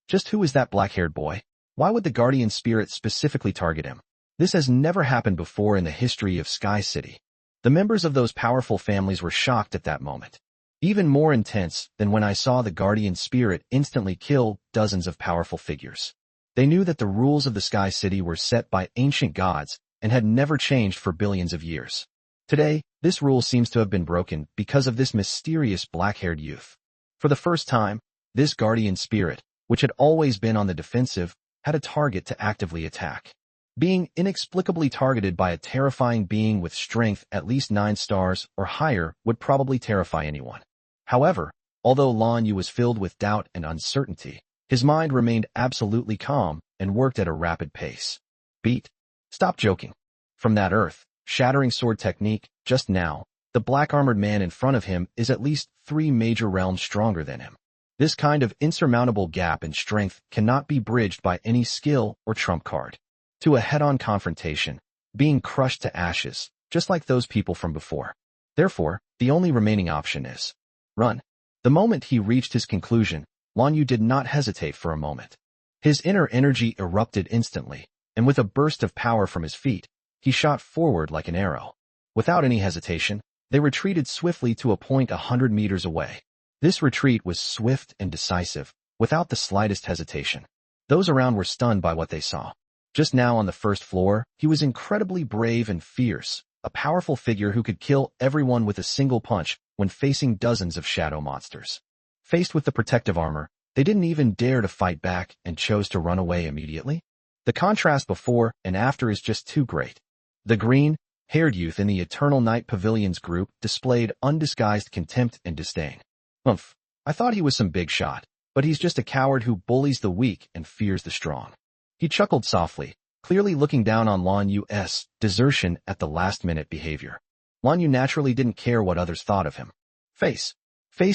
Just who is that black-haired boy? Why would the guardian spirit specifically target him? This has never happened before in the history of Sky City. The members of those powerful families were shocked at that moment. Even more intense than when I saw the guardian spirit instantly kill dozens of powerful figures. They knew that the rules of the Sky City were set by ancient gods and had never changed for billions of years. Today, this rule seems to have been broken because of this mysterious black-haired youth. For the first time, this guardian spirit, which had always been on the defensive, had a target to actively attack. Being inexplicably targeted by a terrifying being with strength at least 9 stars or higher would probably terrify anyone. However, although Lan Yu was filled with doubt and uncertainty, his mind remained absolutely calm and worked at a rapid pace. Beat. Stop joking. From that earth-shattering sword technique, just now, the black-armored man in front of him is at least 3 major realms stronger than him. This kind of insurmountable gap in strength cannot be bridged by any skill or trump card. To a head-on confrontation, being crushed to ashes, just like those people from before. Therefore, the only remaining option is run. The moment he reached his conclusion, Lan Yu did not hesitate for a moment. His inner energy erupted instantly, and with a burst of power from his feet, he shot forward like an arrow. Without any hesitation, they retreated swiftly to a point 100 meters away. This retreat was swift and decisive, without the slightest hesitation. Those around were stunned by what they saw. Just now on the first floor, he was incredibly brave and fierce, a powerful figure who could kill everyone with a single punch when facing dozens of shadow monsters. Faced with the protective armor, they didn't even dare to fight back and chose to run away immediately. The contrast before and after is just too great. The green-haired youth in the Eternal Night Pavilion's group displayed undisguised contempt and disdain. I thought he was some big shot, but he's just a coward who bullies the weak and fears the strong. He chuckled softly, clearly looking down on Lan Yu's desertion at the last-minute behavior. Lan Yu naturally didn't care what others thought of him. Face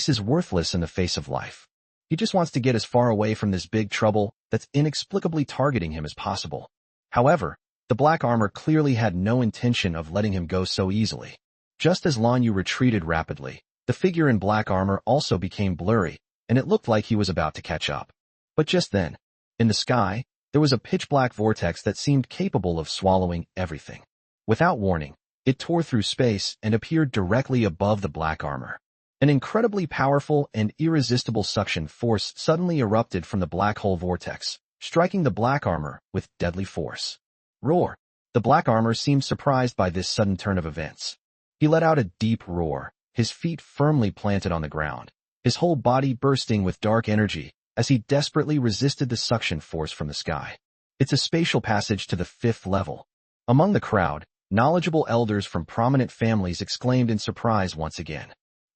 is worthless in the face of life. He just wants to get as far away from this big trouble that's inexplicably targeting him as possible. However, the black armor clearly had no intention of letting him go so easily. Just as Lan Yu retreated rapidly, the figure in black armor also became blurry, and it looked like he was about to catch up. But just then, in the sky, there was a pitch-black vortex that seemed capable of swallowing everything. Without warning, it tore through space and appeared directly above the black armor. An incredibly powerful and irresistible suction force suddenly erupted from the black hole vortex, striking the black armor with deadly force. Roar! The black armor seemed surprised by this sudden turn of events. He let out a deep roar, his feet firmly planted on the ground, his whole body bursting with dark energy as he desperately resisted the suction force from the sky. It's a spatial passage to the 5th level. Among the crowd, knowledgeable elders from prominent families exclaimed in surprise once again.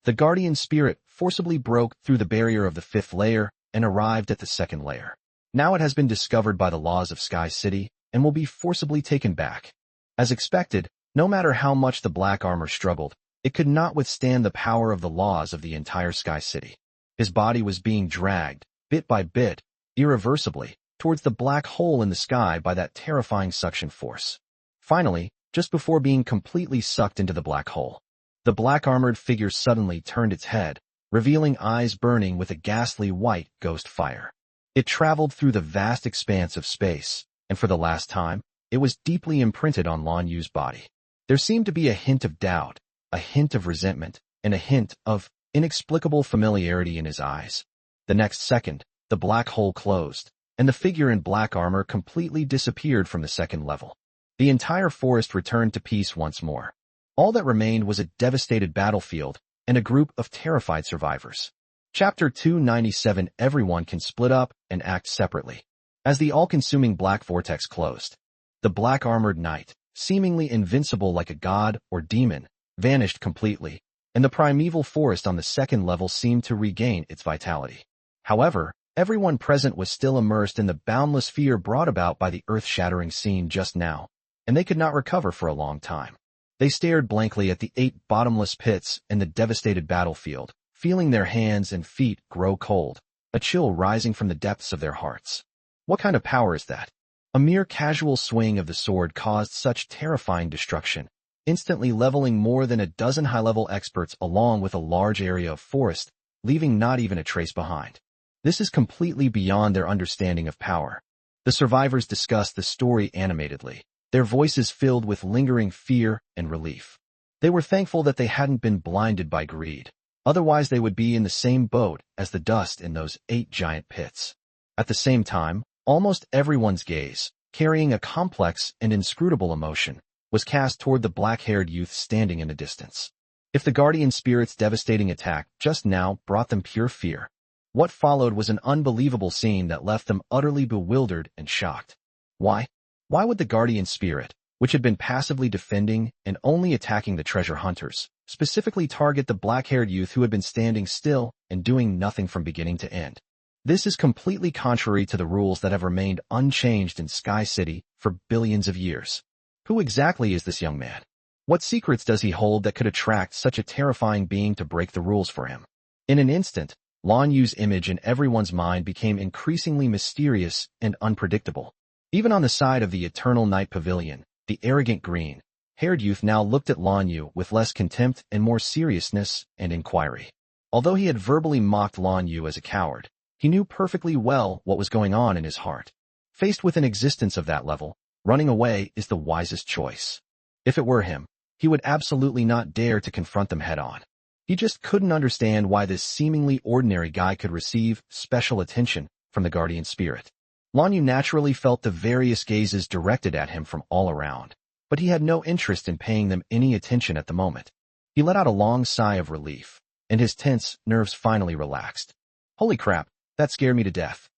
The guardian spirit forcibly broke through the barrier of the 5th layer and arrived at the 2nd layer. Now it has been discovered by the laws of Sky City and will be forcibly taken back. As expected, no matter how much the black armor struggled, it could not withstand the power of the laws of the entire Sky City. His body was being dragged, bit by bit, irreversibly, towards the black hole in the sky by that terrifying suction force. Finally, just before being completely sucked into the black hole, the black-armored figure suddenly turned its head, revealing eyes burning with a ghastly white ghost fire. It traveled through the vast expanse of space, and for the last time, it was deeply imprinted on Lan Yu's body. There seemed to be a hint of doubt, a hint of resentment, and a hint of inexplicable familiarity in his eyes. The next second, the black hole closed, and the figure in black armor completely disappeared from the 2nd level. The entire forest returned to peace once more. All that remained was a devastated battlefield and a group of terrified survivors. Chapter 297. Everyone can split up and act separately. As the all-consuming black vortex closed, the black-armored knight, seemingly invincible like a god or demon, vanished completely, and the primeval forest on the 2nd level seemed to regain its vitality. However, everyone present was still immersed in the boundless fear brought about by the earth-shattering scene just now, and they could not recover for a long time. They stared blankly at the 8 bottomless pits and the devastated battlefield, feeling their hands and feet grow cold, a chill rising from the depths of their hearts. What kind of power is that? A mere casual swing of the sword caused such terrifying destruction, instantly leveling more than a dozen high-level experts along with a large area of forest, leaving not even a trace behind. This is completely beyond their understanding of power. The survivors discussed the story animatedly, their voices filled with lingering fear and relief. They were thankful that they hadn't been blinded by greed. Otherwise they would be in the same boat as the dust in those 8 giant pits. At the same time, almost everyone's gaze, carrying a complex and inscrutable emotion, was cast toward the black-haired youth standing in the distance. If the guardian spirit's devastating attack just now brought them pure fear, what followed was an unbelievable scene that left them utterly bewildered and shocked. Why? Why would the guardian spirit, which had been passively defending and only attacking the treasure hunters, specifically target the black-haired youth who had been standing still and doing nothing from beginning to end? This is completely contrary to the rules that have remained unchanged in Sky City for billions of years. Who exactly is this young man? What secrets does he hold that could attract such a terrifying being to break the rules for him? In an instant, Lan Yu's image in everyone's mind became increasingly mysterious and unpredictable. Even on the side of the Eternal Night Pavilion, the arrogant green-haired youth now looked at Lan Yu with less contempt and more seriousness and inquiry. Although he had verbally mocked Lan Yu as a coward, he knew perfectly well what was going on in his heart. Faced with an existence of that level, running away is the wisest choice. If it were him, he would absolutely not dare to confront them head-on. He just couldn't understand why this seemingly ordinary guy could receive special attention from the guardian spirit. Lan Yu naturally felt the various gazes directed at him from all around, but he had no interest in paying them any attention at the moment. He let out a long sigh of relief, and his tense nerves finally relaxed. Holy crap, that scared me to death.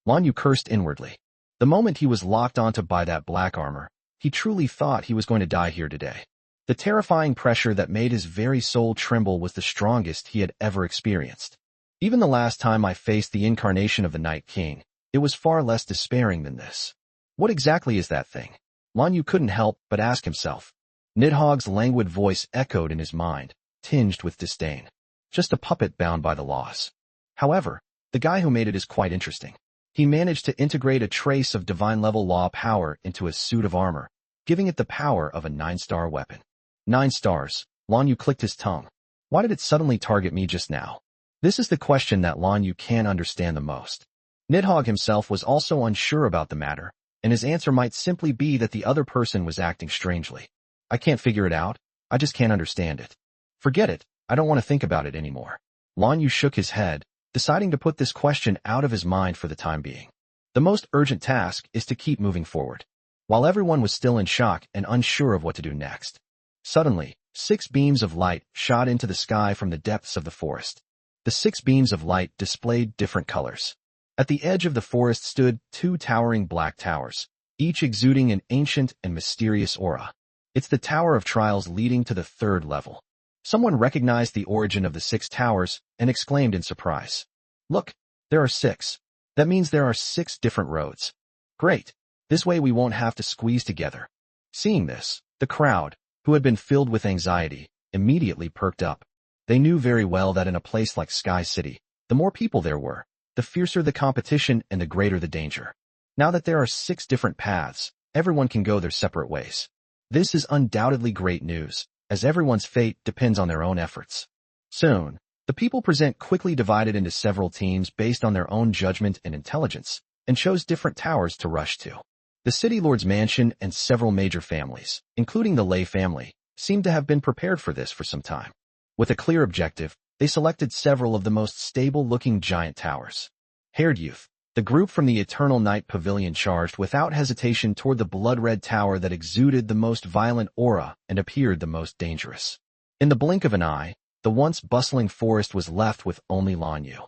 Lan Yu cursed inwardly. The moment he was locked onto by that black armor, he truly thought he was going to die here today. The terrifying pressure that made his very soul tremble was the strongest he had ever experienced. Even the last time I faced the incarnation of the Night King, it was far less despairing than this. What exactly is that thing? Lan Yu couldn't help but ask himself. Nidhogg's languid voice echoed in his mind, tinged with disdain. Just a puppet bound by the laws. However, the guy who made it is quite interesting. He managed to integrate a trace of divine-level law power into a suit of armor, giving it the power of a 9-star weapon. 9 stars. Lan Yu clicked his tongue. Why did it suddenly target me just now? This is the question that Lan Yu can understand the most. Nidhogg himself was also unsure about the matter, and his answer might simply be that the other person was acting strangely. I can't figure it out. I just can't understand it. Forget it. I don't want to think about it anymore. Lan Yu shook his head, deciding to put this question out of his mind for the time being. The most urgent task is to keep moving forward. While everyone was still in shock and unsure of what to do next. Suddenly, 6 beams of light shot into the sky from the depths of the forest. The 6 beams of light displayed different colors. At the edge of the forest stood 2 towering black towers, each exuding an ancient and mysterious aura. It's the Tower of Trials leading to the 3rd level. Someone recognized the origin of the 6 towers and exclaimed in surprise. Look, there are 6. That means there are 6 different roads. Great. This way we won't have to squeeze together. Seeing this, the crowd, who had been filled with anxiety, immediately perked up. They knew very well that in a place like Sky City, the more people there were, the fiercer the competition and the greater the danger. Now that there are 6 different paths, everyone can go their separate ways. This is undoubtedly great news, as everyone's fate depends on their own efforts. Soon, the people present quickly divided into several teams based on their own judgment and intelligence, and chose different towers to rush to. The city lord's mansion and several major families, including the Lei family, seemed to have been prepared for this for some time. With a clear objective, they selected several of the most stable-looking giant towers. Haired Youth, the group from the Eternal Night Pavilion charged without hesitation toward the blood-red tower that exuded the most violent aura and appeared the most dangerous. In the blink of an eye, the once bustling forest was left with only Lan Yu.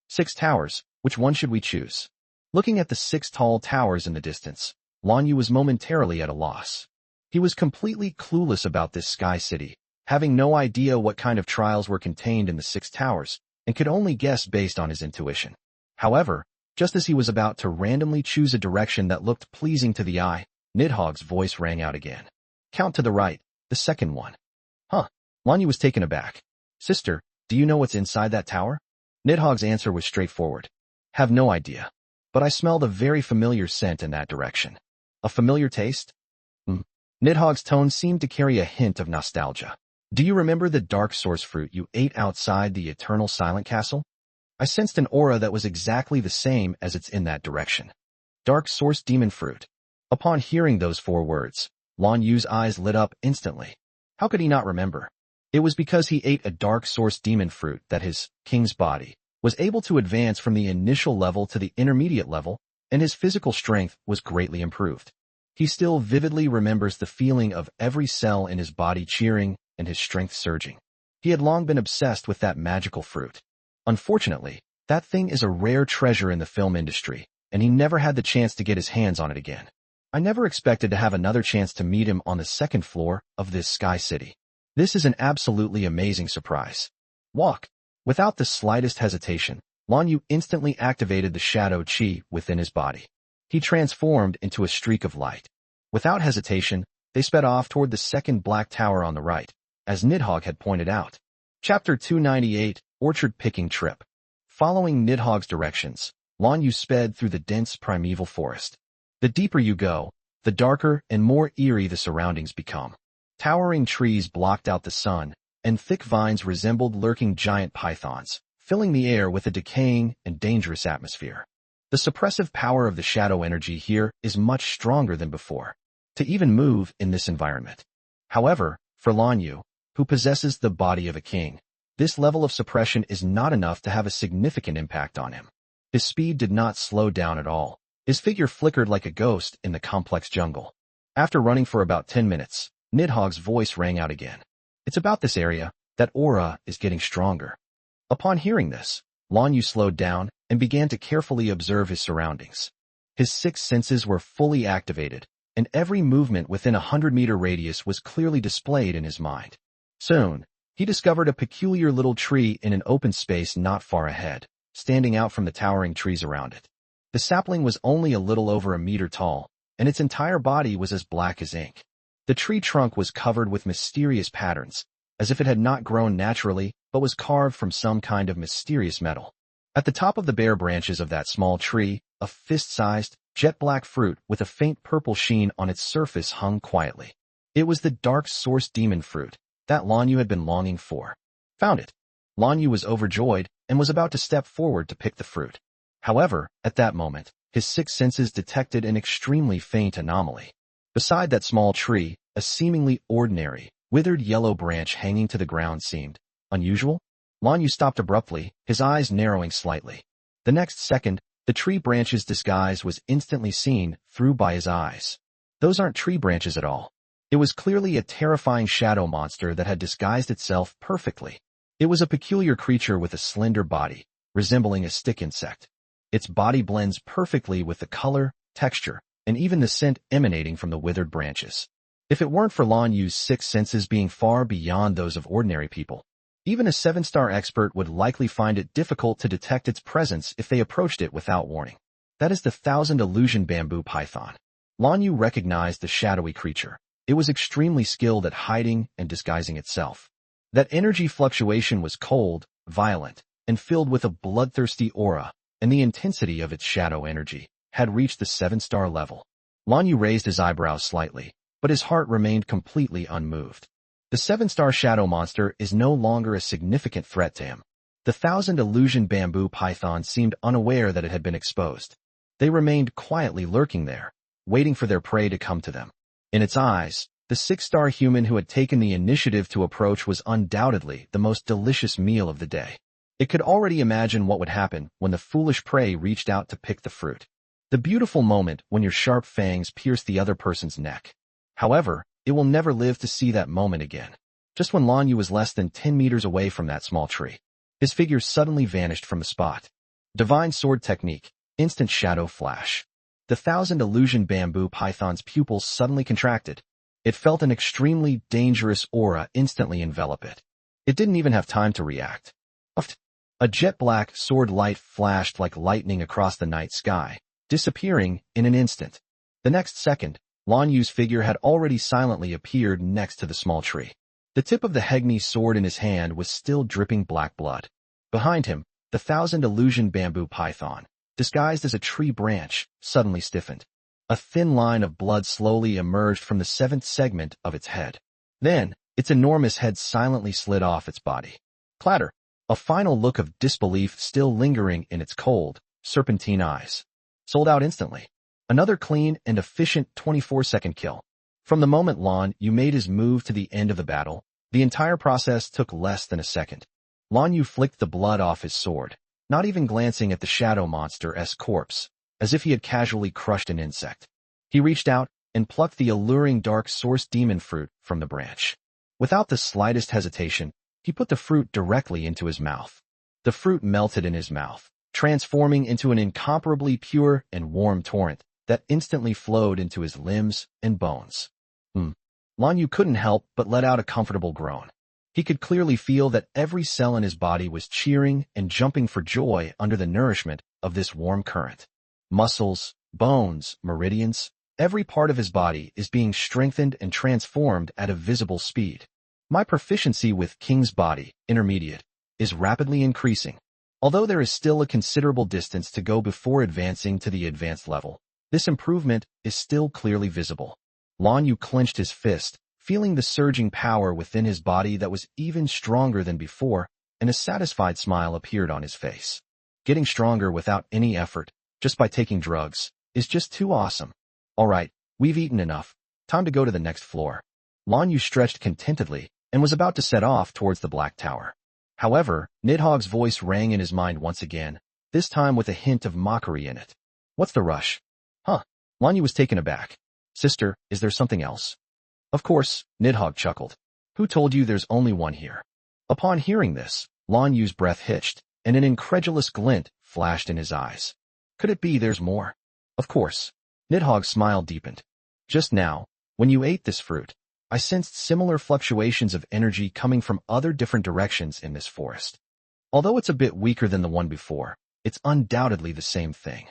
6 towers, which one should we choose? Looking at the 6 tall towers in the distance, Lan Yu was momentarily at a loss. He was completely clueless about this Sky City, having no idea what kind of trials were contained in the 6 towers, and could only guess based on his intuition. However, just as he was about to randomly choose a direction that looked pleasing to the eye, Nidhogg's voice rang out again. Count to the right, the 2nd one. Huh. Lan Yu was taken aback. Sister, do you know what's inside that tower? Nidhogg's answer was straightforward. Have no idea. But I smelled a very familiar scent in that direction. A familiar taste? Nidhogg's tone seemed to carry a hint of nostalgia. Do you remember the dark source fruit you ate outside the Eternal Silent Castle? I sensed an aura that was exactly the same as it's in that direction. Dark source demon fruit. Upon hearing those 4 words, Lan Yu's eyes lit up instantly. How could he not remember? It was because he ate a dark source demon fruit that his king's body was able to advance from the initial level to the intermediate level, and his physical strength was greatly improved. He still vividly remembers the feeling of every cell in his body cheering and his strength surging. He had long been obsessed with that magical fruit. Unfortunately, that thing is a rare treasure in the film industry, and he never had the chance to get his hands on it again. I never expected to have another chance to meet him on the 2nd floor of this Sky City. This is an absolutely amazing surprise. Walk. Without the slightest hesitation, Lan Yu instantly activated the shadow chi within his body. He transformed into a streak of light. Without hesitation, they sped off toward the 2nd black tower on the right, as Nidhogg had pointed out. Chapter 298, Orchard Picking Trip. Following Nidhogg's directions, Lan Yu sped through the dense primeval forest. The deeper you go, the darker and more eerie the surroundings become. Towering trees blocked out the sun, and thick vines resembled lurking giant pythons, filling the air with a decaying and dangerous atmosphere. The suppressive power of the shadow energy here is much stronger than before, to even move in this environment. However, for Lan Yu, who possesses the body of a king, this level of suppression is not enough to have a significant impact on him. His speed did not slow down at all. His figure flickered like a ghost in the complex jungle. After running for about 10 minutes, Nidhogg's voice rang out again. It's about this area. That aura is getting stronger. Upon hearing this, Lan Yu slowed down and began to carefully observe his surroundings. His 6 senses were fully activated, and every movement within a 100-meter radius was clearly displayed in his mind. Soon, he discovered a peculiar little tree in an open space not far ahead, standing out from the towering trees around it. The sapling was only a little over a meter tall, and its entire body was as black as ink. The tree trunk was covered with mysterious patterns, as if it had not grown naturally but was carved from some kind of mysterious metal. At the top of the bare branches of that small tree, a fist-sized, jet-black fruit with a faint purple sheen on its surface hung quietly. It was the dark source demon fruit that Lan Yu had been longing for. Found it. Lan Yu was overjoyed and was about to step forward to pick the fruit. However, at that moment, his six senses detected an extremely faint anomaly. Beside that small tree, a seemingly ordinary, withered yellow branch hanging to the ground seemed unusual. Lan Yu stopped abruptly, his eyes narrowing slightly. The next second, the tree branch's disguise was instantly seen through by his eyes. Those aren't tree branches at all. It was clearly a terrifying shadow monster that had disguised itself perfectly. It was a peculiar creature with a slender body, resembling a stick insect. Its body blends perfectly with the color, texture, and even the scent emanating from the withered branches. If it weren't for Lan Yu's six senses being far beyond those of ordinary people, even a 7-star expert would likely find it difficult to detect its presence if they approached it without warning. That is the 1,000 illusion bamboo python. Lan Yu recognized the shadowy creature. It was extremely skilled at hiding and disguising itself. That energy fluctuation was cold, violent, and filled with a bloodthirsty aura, and the intensity of its shadow energy had reached the 7-star level. Lan Yu raised his eyebrows slightly, but his heart remained completely unmoved. The 7-star shadow monster is no longer a significant threat to him. The 1,000 illusion bamboo python seemed unaware that it had been exposed. They remained quietly lurking there, waiting for their prey to come to them. In its eyes, the 6-star human who had taken the initiative to approach was undoubtedly the most delicious meal of the day. It could already imagine what would happen when the foolish prey reached out to pick the fruit. The beautiful moment when your sharp fangs pierce the other person's neck. However, it will never live to see that moment again. Just when Lan Yu was less than 10 meters away from that small tree, his figure suddenly vanished from the spot. Divine sword technique, instant shadow flash. The 1,000 illusion bamboo python's pupils suddenly contracted. It felt an extremely dangerous aura instantly envelop it. It didn't even have time to react. A jet-black sword light flashed like lightning across the night sky, disappearing in an instant. The next second, Lan Yu's figure had already silently appeared next to the small tree. The tip of the Hegni sword in his hand was still dripping black blood. Behind him, the 1,000 illusion bamboo python, disguised as a tree branch, suddenly stiffened. A thin line of blood slowly emerged from the 7th segment of its head. Then, its enormous head silently slid off its body. Clatter! A final look of disbelief still lingering in its cold, serpentine eyes. Sold out instantly. Another clean and efficient 24-second kill. From the moment Lan Yu made his move to the end of the battle, the entire process took less than a second. Lan Yu flicked the blood off his sword, not even glancing at the shadow monster's corpse, as if he had casually crushed an insect. He reached out and plucked the alluring dark source demon fruit from the branch. Without the slightest hesitation, he put the fruit directly into his mouth. The fruit melted in his mouth, transforming into an incomparably pure and warm torrent that instantly flowed into his limbs and bones. Lan Yu couldn't help but let out a comfortable groan. He could clearly feel that every cell in his body was cheering and jumping for joy under the nourishment of this warm current. Muscles, bones, meridians, every part of his body is being strengthened and transformed at a visible speed. My proficiency with King's Body, Intermediate, is rapidly increasing. Although there is still a considerable distance to go before advancing to the advanced level, this improvement is still clearly visible. Lan Yu clenched his fist, feeling the surging power within his body that was even stronger than before, and a satisfied smile appeared on his face. Getting stronger without any effort, just by taking drugs, is just too awesome. All right, we've eaten enough. Time to go to the next floor. Lan Yu stretched contentedly and was about to set off towards the Black Tower. However, Nidhogg's voice rang in his mind once again, this time with a hint of mockery in it. What's the rush? Lan Yu was taken aback. Sister, is there something else? Of course, Nidhogg chuckled. Who told you there's only one here? Upon hearing this, Lan Yu's breath hitched, and an incredulous glint flashed in his eyes. Could it be there's more? Of course. Nidhogg's smile deepened. Just now, when you ate this fruit, I sensed similar fluctuations of energy coming from other different directions in this forest. Although it's a bit weaker than the one before, it's undoubtedly the same thing.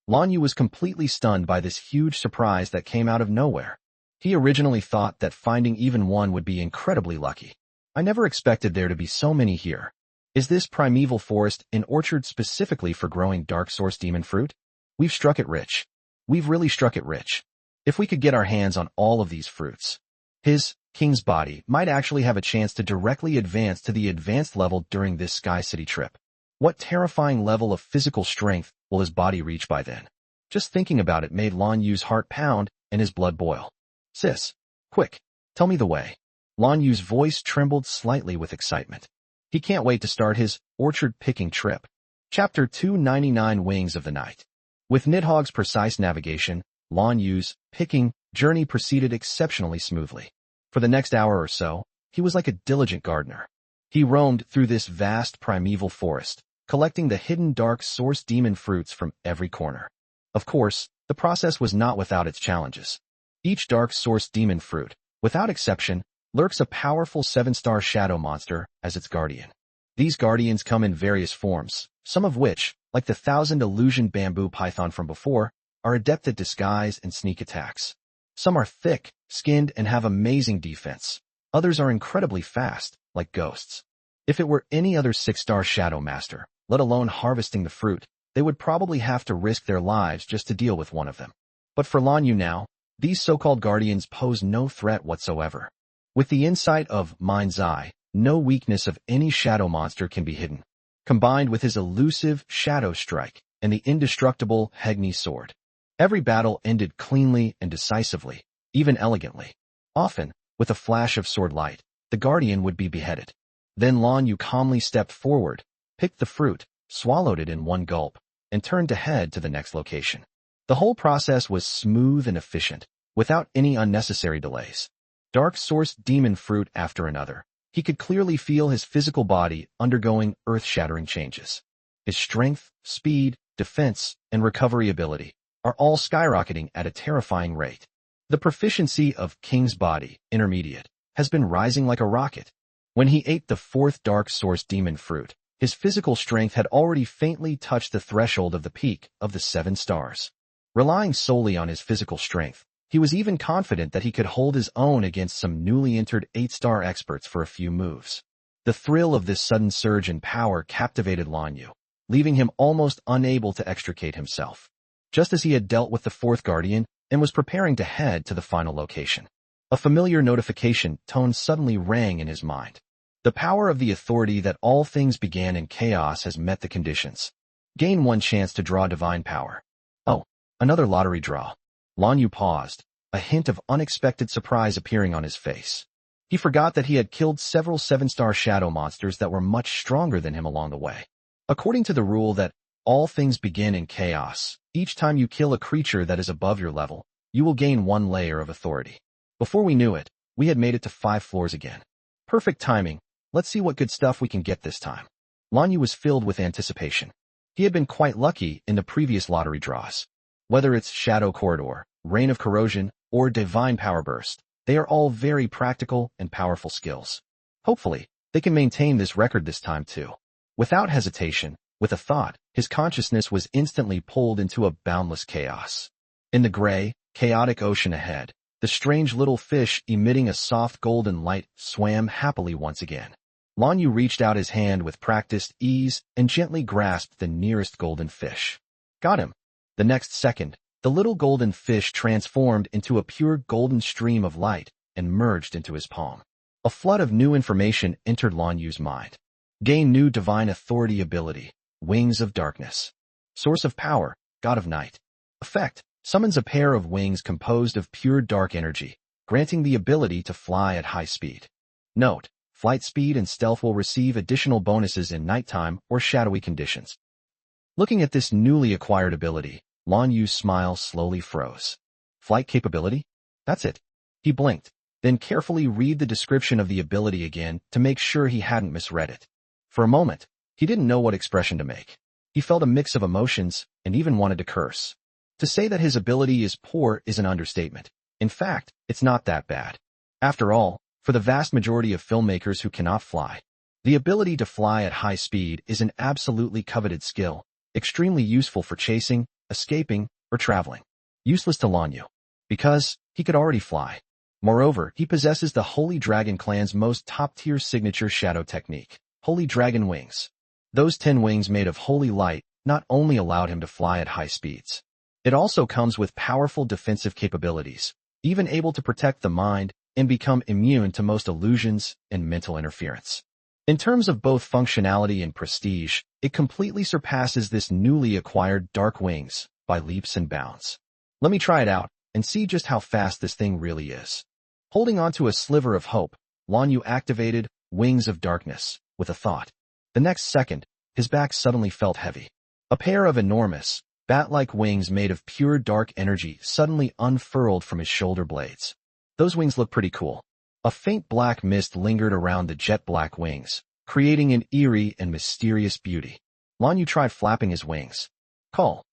Lan Yu was completely stunned by this huge surprise that came out of nowhere. He originally thought that finding even one would be incredibly lucky. I never expected there to be so many here. Is this primeval forest an orchard specifically for growing dark source demon fruit? We've struck it rich. We've really struck it rich. If we could get our hands on all of these fruits, his, King's body, might actually have a chance to directly advance to the advanced level during this Sky City trip. What terrifying level of physical strength will his body reach by then? Just thinking about it made Lan Yu's heart pound and his blood boil. Sis, quick, tell me the way. Lan Yu's voice trembled slightly with excitement. He can't wait to start his orchard-picking trip. Chapter 299 Wings of the Night. With Nidhogg's precise navigation, Lan Yu's picking journey proceeded exceptionally smoothly. For the next hour or so, he was like a diligent gardener. He roamed through this vast primeval forest, collecting the hidden dark source demon fruits from every corner. Of course, the process was not without its challenges. Each dark source demon fruit, without exception, lurks a powerful 7-star shadow monster as its guardian. These guardians come in various forms, some of which, like the 1,000 illusion bamboo python from before, are adept at disguise and sneak attacks. Some are thick-skinned and have amazing defense. Others are incredibly fast, like ghosts. If it were any other 6-star shadow master, let alone harvesting the fruit, they would probably have to risk their lives just to deal with one of them. But for Lan Yu now, these so-called guardians pose no threat whatsoever. With the insight of Mind's Eye, no weakness of any shadow monster can be hidden. Combined with his elusive Shadow Strike and the indestructible Hegni Sword, every battle ended cleanly and decisively, even elegantly. Often, with a flash of sword light, the guardian would be beheaded. Then Lan Yu calmly stepped forward, picked the fruit, swallowed it in one gulp, and turned to head to the next location. The whole process was smooth and efficient, without any unnecessary delays. Dark source demon fruit after another, he could clearly feel his physical body undergoing earth-shattering changes. His strength, speed, defense, and recovery ability are all skyrocketing at a terrifying rate. The proficiency of King's body, intermediate, has been rising like a rocket. When he ate the 4th dark source demon fruit, his physical strength had already faintly touched the threshold of the peak of the 7 stars. Relying solely on his physical strength, he was even confident that he could hold his own against some newly entered 8-star experts for a few moves. The thrill of this sudden surge in power captivated Lan Yu, leaving him almost unable to extricate himself. Just as he had dealt with the 4th guardian and was preparing to head to the final location, a familiar notification tone suddenly rang in his mind. The power of the authority that all things began in chaos has met the conditions. Gain 1 chance to draw divine power. Oh, another lottery draw. Lan Yu paused, a hint of unexpected surprise appearing on his face. He forgot that he had killed several 7-star shadow monsters that were much stronger than him along the way. According to the rule that all things begin in chaos, each time you kill a creature that is above your level, you will gain 1 layer of authority. Before we knew it, we had made it to 5 floors again. Perfect timing. Let's see what good stuff we can get this time. Lan Yu was filled with anticipation. He had been quite lucky in the previous lottery draws. Whether it's Shadow Corridor, Rain of Corrosion, or Divine Power Burst, they are all very practical and powerful skills. Hopefully, they can maintain this record this time too. Without hesitation, with a thought, his consciousness was instantly pulled into a boundless chaos. In the gray, chaotic ocean ahead, the strange little fish emitting a soft golden light swam happily once again. Lan Yu reached out his hand with practiced ease and gently grasped the nearest golden fish. Got him. The next second, the little golden fish transformed into a pure golden stream of light and merged into his palm. A flood of new information entered Lan Yu's mind. Gain new divine authority ability, Wings of Darkness. Source of power, God of Night. Effect, summons a pair of wings composed of pure dark energy, granting the ability to fly at high speed. Note, flight speed and stealth will receive additional bonuses in nighttime or shadowy conditions. Looking at this newly acquired ability, Lan Yu's smile slowly froze. Flight capability? That's it. He blinked, then carefully read the description of the ability again to make sure he hadn't misread it. For a moment, he didn't know what expression to make. He felt a mix of emotions and even wanted to curse. To say that his ability is poor is an understatement. In fact, it's not that bad. After all, for the vast majority of filmmakers who cannot fly, the ability to fly at high speed is an absolutely coveted skill, extremely useful for chasing, escaping, or traveling. Useless to Lanyu, because he could already fly. Moreover, he possesses the Holy Dragon clan's most top-tier signature shadow technique, Holy Dragon Wings. Those 10 wings made of holy light not only allowed him to fly at high speeds, it also comes with powerful defensive capabilities, even able to protect the mind and become immune to most illusions and mental interference. In terms of both functionality and prestige, it completely surpasses this newly acquired Dark Wings by leaps and bounds. Let me try it out and see just how fast this thing really is. Holding onto a sliver of hope, Lanyu activated Wings of Darkness with a thought. The next second, his back suddenly felt heavy. A pair of enormous, bat-like wings made of pure dark energy suddenly unfurled from his shoulder blades. Those wings look pretty cool. A faint black mist lingered around the jet-black wings, creating an eerie and mysterious beauty. Lanyu tried flapping his wings. Call.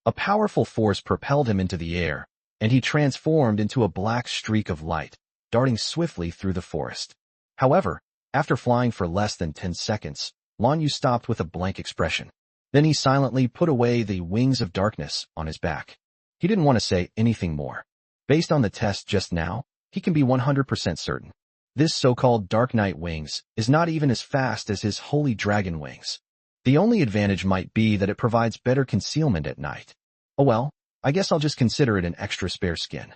A powerful force propelled him into the air, and he transformed into a black streak of light, darting swiftly through the forest. However, after flying for less than 10 seconds, Lanyu stopped with a blank expression. Then he silently put away the Wings of Darkness on his back. He didn't want to say anything more. Based on the test just now, he can be 100% certain. This so-called Dark Knight Wings is not even as fast as his Holy Dragon Wings. The only advantage might be that it provides better concealment at night. Oh well, I guess I'll just consider it an extra spare skin.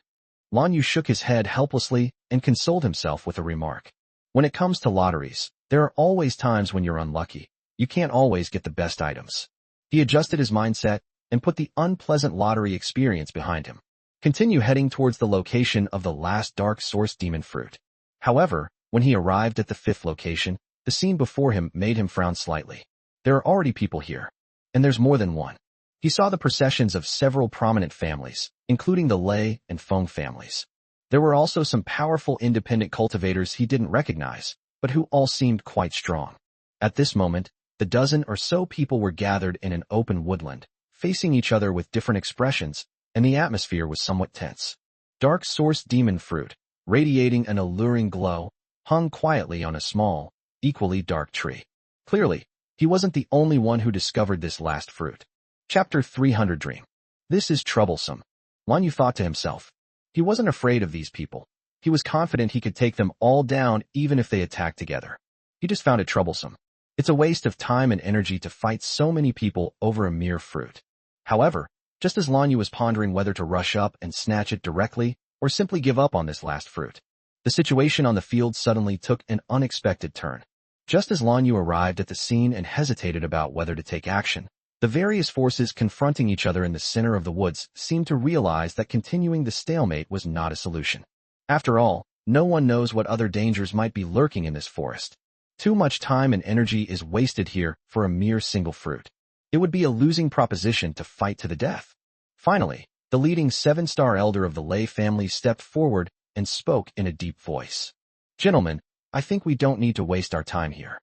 Lanyu shook his head helplessly and consoled himself with a remark. When it comes to lotteries, there are always times when you're unlucky. You can't always get the best items. He adjusted his mindset and put the unpleasant lottery experience behind him. Continue heading towards the location of the last Dark Source Demon Fruit. However, when he arrived at the 5th location, the scene before him made him frown slightly. There are already people here, and there's more than one. He saw the processions of several prominent families, including the Lei and Feng families. There were also some powerful independent cultivators he didn't recognize, but who all seemed quite strong. At this moment, the dozen or so people were gathered in an open woodland, facing each other with different expressions, and the atmosphere was somewhat tense. Dark Source Demon Fruit, radiating an alluring glow, hung quietly on a small, equally dark tree. Clearly, he wasn't the only one who discovered this last fruit. Chapter 300 Dream. This is troublesome. Lanyu thought to himself. He wasn't afraid of these people. He was confident he could take them all down even if they attacked together. He just found it troublesome. It's a waste of time and energy to fight so many people over a mere fruit. However, just as Lanyu was pondering whether to rush up and snatch it directly or simply give up on this last fruit, the situation on the field suddenly took an unexpected turn. Just as Lanyu arrived at the scene and hesitated about whether to take action, the various forces confronting each other in the center of the woods seemed to realize that continuing the stalemate was not a solution. After all, no one knows what other dangers might be lurking in this forest. Too much time and energy is wasted here for a mere single fruit. It would be a losing proposition to fight to the death. Finally, the leading 7-star elder of the Lei family stepped forward and spoke in a deep voice. Gentlemen, I think we don't need to waste our time here.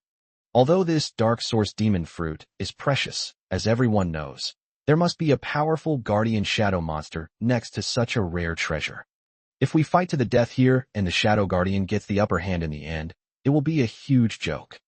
Although this Dark Source Demon Fruit is precious, as everyone knows, there must be a powerful guardian shadow monster next to such a rare treasure. If we fight to the death here and the Shadow Guardian gets the upper hand in the end, it will be a huge joke.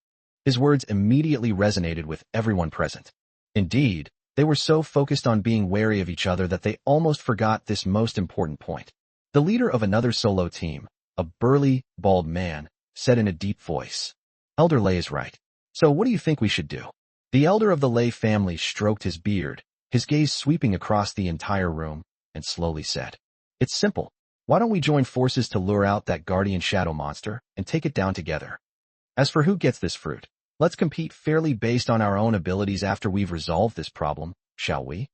His words immediately resonated with everyone present. Indeed, they were so focused on being wary of each other that they almost forgot this most important point. The leader of another solo team, a burly, bald man, said in a deep voice, Elder Lei is right. So what do you think we should do? The elder of the Lei family stroked his beard, his gaze sweeping across the entire room, and slowly said, It's simple. Why don't we join forces to lure out that guardian shadow monster and take it down together? As for who gets this fruit, let's compete fairly based on our own abilities after we've resolved this problem, shall we?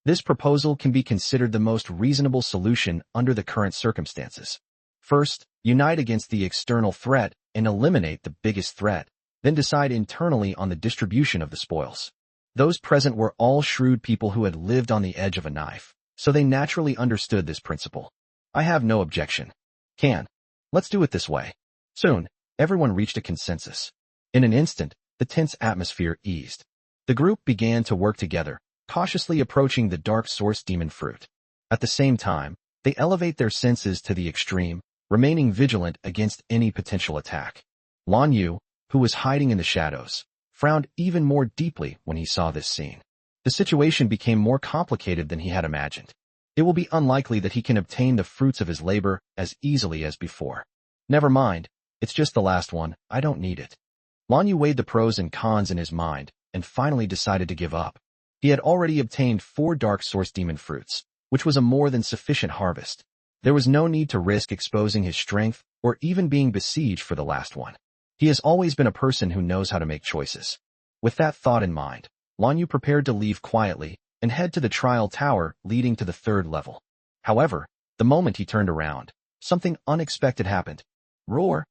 This proposal can be considered the most reasonable solution under the current circumstances. First, unite against the external threat and eliminate the biggest threat, then decide internally on the distribution of the spoils. Those present were all shrewd people who had lived on the edge of a knife, so they naturally understood this principle. I have no objection. Let's do it this way. Soon, everyone reached a consensus. In an instant, the tense atmosphere eased. The group began to work together, cautiously approaching the Dark Source Demon Fruit. At the same time, they elevate their senses to the extreme, remaining vigilant against any potential attack. Lanyu, who was hiding in the shadows, frowned even more deeply when he saw this scene. The situation became more complicated than he had imagined. It will be unlikely that he can obtain the fruits of his labor as easily as before. Never mind, it's just the last one, I don't need it. Lan Yu weighed the pros and cons in his mind, and finally decided to give up. He had already obtained 4 dark source demon fruits, which was a more than sufficient harvest. There was no need to risk exposing his strength or even being besieged for the last one. He has always been a person who knows how to make choices. With that thought in mind, Lan Yu prepared to leave quietly and head to the trial tower leading to the 3rd level. However, the moment he turned around, something unexpected happened. Roar!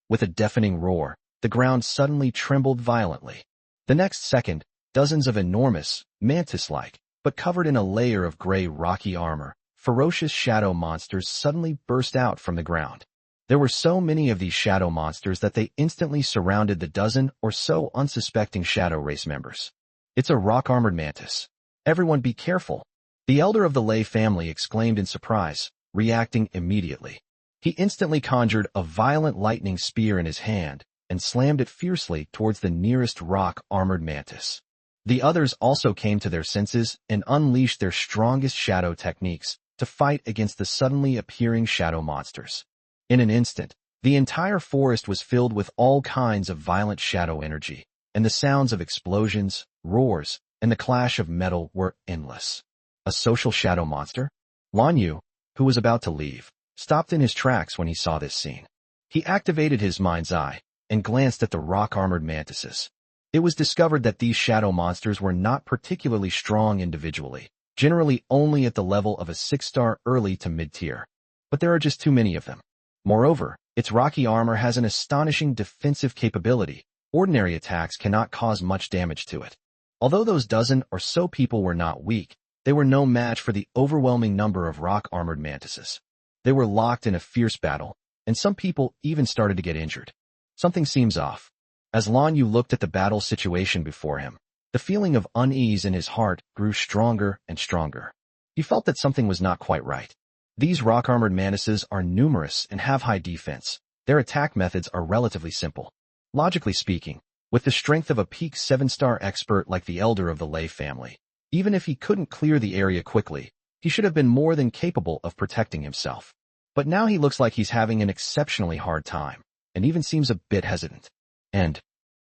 With a deafening roar, the ground suddenly trembled violently. The next second, dozens of enormous, mantis-like, but covered in a layer of gray rocky armor, ferocious shadow monsters suddenly burst out from the ground. There were so many of these shadow monsters that they instantly surrounded the dozen or so unsuspecting shadow race members. It's a rock-armored mantis. Everyone be careful. The elder of the Lei family exclaimed in surprise, reacting immediately. He instantly conjured a violent lightning spear in his hand and slammed it fiercely towards the nearest rock-armored mantis. The others also came to their senses and unleashed their strongest shadow techniques to fight against the suddenly appearing shadow monsters. In an instant, the entire forest was filled with all kinds of violent shadow energy, and the sounds of explosions, roars, and the clash of metal were endless. A social shadow monster? Lan Yu, who was about to leave, stopped in his tracks when he saw this scene. He activated his mind's eye and glanced at the rock-armored mantises. It was discovered that these shadow monsters were not particularly strong individually, generally only at the level of a 6-star early to mid-tier. But there are just too many of them. Moreover, its rocky armor has an astonishing defensive capability. Ordinary attacks cannot cause much damage to it. Although those dozen or so people were not weak, they were no match for the overwhelming number of rock-armored mantises. They were locked in a fierce battle, and some people even started to get injured. Something seems off. As Lan Yu looked at the battle situation before him, the feeling of unease in his heart grew stronger and stronger. He felt that something was not quite right. These rock-armored mantises are numerous and have high defense. Their attack methods are relatively simple. Logically speaking, with the strength of a peak 7-star expert like the elder of the Lei family, even if he couldn't clear the area quickly, he should have been more than capable of protecting himself. But now he looks like he's having an exceptionally hard time, and even seems a bit hesitant. And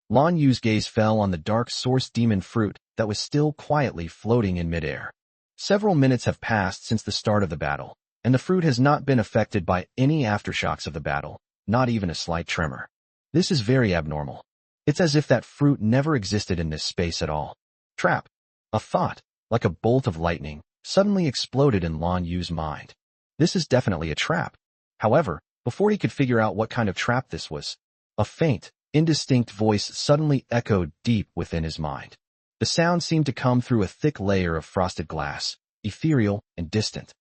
Lan Yu's gaze fell on the dark source demon fruit that was still quietly floating in midair. Several minutes have passed since the start of the battle, and the fruit has not been affected by any aftershocks of the battle, not even a slight tremor. This is very abnormal. It's as if that fruit never existed in this space at all. Trap. A thought, like a bolt of lightning, suddenly exploded in Lan Yu's mind. This is definitely a trap. However, before he could figure out what kind of trap this was, a faint, indistinct voice suddenly echoed deep within his mind. The sound seemed to come through a thick layer of frosted glass, ethereal and distant.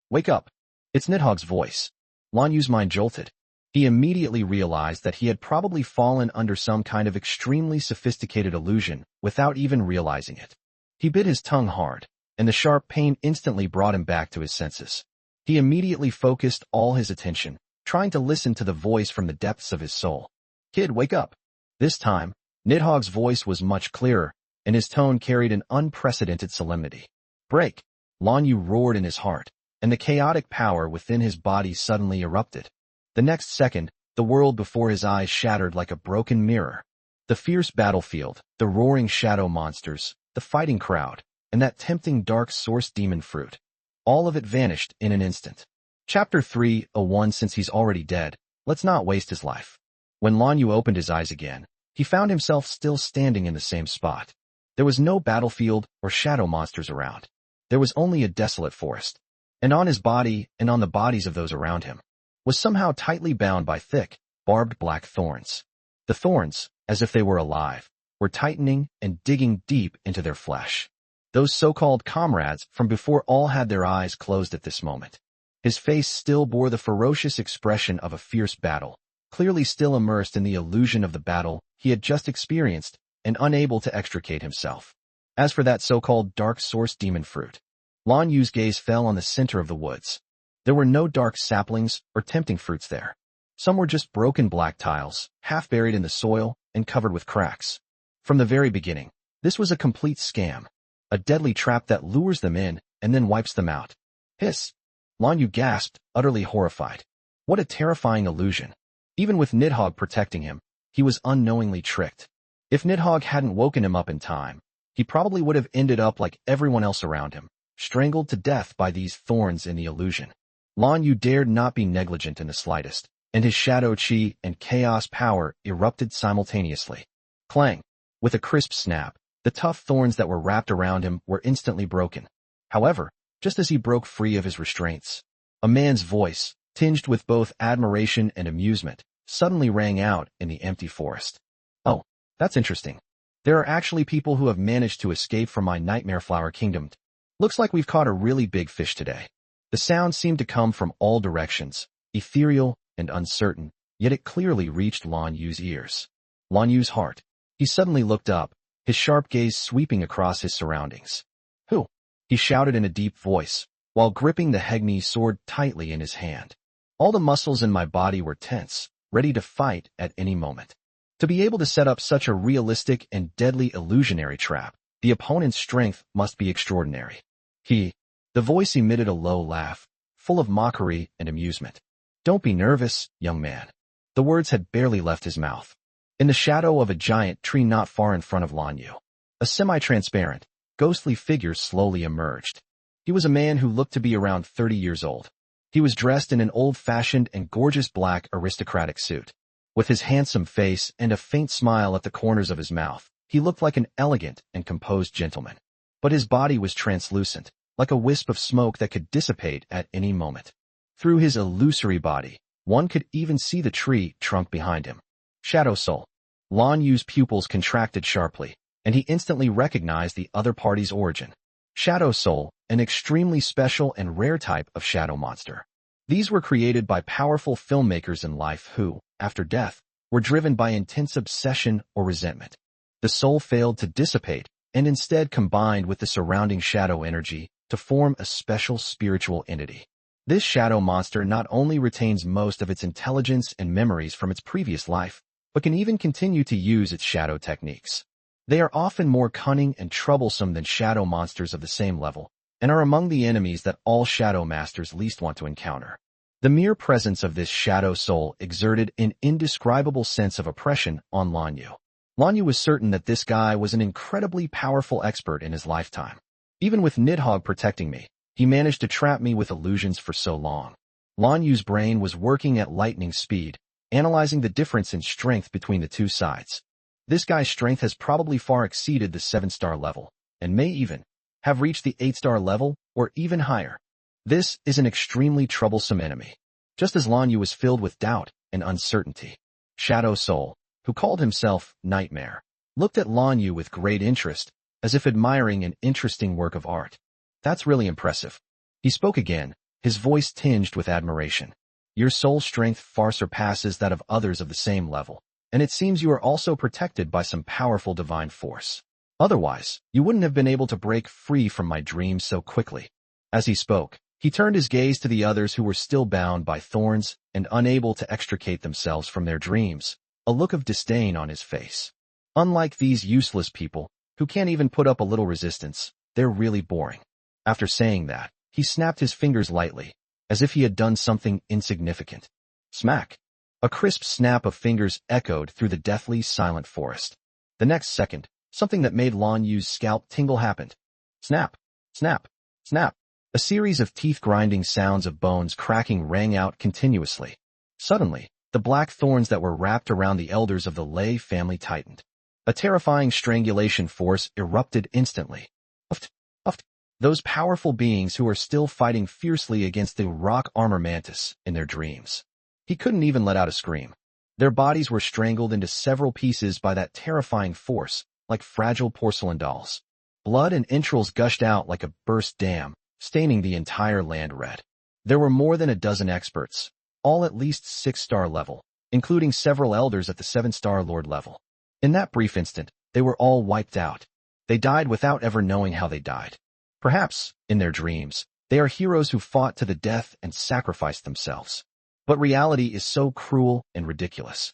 Wake up. It's Nidhogg's voice. Lan Yu's mind jolted. He immediately realized that he had probably fallen under some kind of extremely sophisticated illusion without even realizing it. He bit his tongue hard, and the sharp pain instantly brought him back to his senses. He immediately focused all his attention, trying to listen to the voice from the depths of his soul. Kid, wake up. This time, Nidhogg's voice was much clearer, and his tone carried an unprecedented solemnity. Break! Lan Yu roared in his heart, and the chaotic power within his body suddenly erupted. The next second, the world before his eyes shattered like a broken mirror. The fierce battlefield, the roaring shadow monsters, the fighting crowd, and that tempting dark source demon fruit. All of it vanished in an instant. Chapter 3:1 Since he's already dead, let's not waste his life. When Lan Yu opened his eyes again, he found himself still standing in the same spot. There was no battlefield or shadow monsters around. There was only a desolate forest. And on his body, and on the bodies of those around him, was somehow tightly bound by thick, barbed black thorns. The thorns, as if they were alive, were tightening and digging deep into their flesh. Those so-called comrades from before all had their eyes closed at this moment. His face still bore the ferocious expression of a fierce battle, clearly still immersed in the illusion of the battle he had just experienced and unable to extricate himself. As for that so-called dark source demon fruit, Lan Yu's gaze fell on the center of the woods. There were no dark saplings or tempting fruits there. Some were just broken black tiles, half buried in the soil and covered with cracks. From the very beginning, this was a complete scam. a deadly trap that lures them in and then wipes them out. Hiss! Lan Yu gasped, utterly horrified. What a terrifying illusion. Even with Nidhogg protecting him, he was unknowingly tricked. If Nidhogg hadn't woken him up in time, he probably would have ended up like everyone else around him, strangled to death by these thorns in the illusion. Lan Yu dared not be negligent in the slightest, and his shadow chi and chaos power erupted simultaneously. Clang! With a crisp snap, the tough thorns that were wrapped around him were instantly broken. However, just as he broke free of his restraints, a man's voice, tinged with both admiration and amusement, suddenly rang out in the empty forest. Oh, that's interesting. There are actually people who have managed to escape from my nightmare flower kingdom. Looks like we've caught a really big fish today. The sound seemed to come from all directions, ethereal and uncertain, yet it clearly reached Lan Yu's ears. Lan Yu's heart. He suddenly looked up, his sharp gaze sweeping across his surroundings. Who? He shouted in a deep voice, while gripping the Hegni sword tightly in his hand. All the muscles in my body were tense, ready to fight at any moment. To be able to set up such a realistic and deadly illusionary trap, the opponent's strength must be extraordinary. The voice emitted a low laugh, full of mockery and amusement. Don't be nervous, young man. The words had barely left his mouth. In the shadow of a giant tree not far in front of Lan Yu, a semi-transparent, ghostly figure slowly emerged. He was a man who looked to be around 30 years old. He was dressed in an old-fashioned and gorgeous black aristocratic suit. With his handsome face and a faint smile at the corners of his mouth, he looked like an elegant and composed gentleman. But his body was translucent, like a wisp of smoke that could dissipate at any moment. Through his illusory body, one could even see the tree trunk behind him. Shadow Soul. Lan Yu's pupils contracted sharply, and he instantly recognized the other party's origin. Shadow Soul, an extremely special and rare type of shadow monster. These were created by powerful filmmakers in life who, after death, were driven by intense obsession or resentment. The soul failed to dissipate and instead combined with the surrounding shadow energy to form a special spiritual entity. This shadow monster not only retains most of its intelligence and memories from its previous life, but can even continue to use its shadow techniques. They are often more cunning and troublesome than shadow monsters of the same level, and are among the enemies that all shadow masters least want to encounter. The mere presence of this shadow soul exerted an indescribable sense of oppression on Lan Yu. Lan Yu was certain that this guy was an incredibly powerful expert in his lifetime. Even with Nidhogg protecting me, he managed to trap me with illusions for so long. Lan Yu's brain was working at lightning speed, analyzing the difference in strength between the two sides. This guy's strength has probably far exceeded the 7-star level, and may even have reached the 8-star level or even higher. This is an extremely troublesome enemy. Just as Lan Yu was filled with doubt and uncertainty, Shadow Soul, who called himself Nightmare, looked at Lan Yu with great interest, as if admiring an interesting work of art. That's really impressive. He spoke again, his voice tinged with admiration. Your soul strength far surpasses that of others of the same level, and it seems you are also protected by some powerful divine force. Otherwise, you wouldn't have been able to break free from my dreams so quickly. As he spoke, he turned his gaze to the others who were still bound by thorns and unable to extricate themselves from their dreams, a look of disdain on his face. Unlike these useless people, who can't even put up a little resistance, they're really boring. After saying that, he snapped his fingers lightly, as if he had done something insignificant. Smack! A crisp snap of fingers echoed through the deathly silent forest. The next second, something that made Lan Yu's scalp tingle happened. Snap! Snap! Snap! A series of teeth-grinding sounds of bones cracking rang out continuously. Suddenly, the black thorns that were wrapped around the elders of the Lei family tightened. A terrifying strangulation force erupted instantly. Uft! Uft! Those powerful beings who were still fighting fiercely against the rock armor mantis in their dreams. He couldn't even let out a scream. Their bodies were strangled into several pieces by that terrifying force, like fragile porcelain dolls. Blood and entrails gushed out like a burst dam, staining the entire land red. There were more than a dozen experts, all at least 6-star level, including several elders at the 7-star lord level. In that brief instant, they were all wiped out. They died without ever knowing how they died. Perhaps, in their dreams, they are heroes who fought to the death and sacrificed themselves. But reality is so cruel and ridiculous.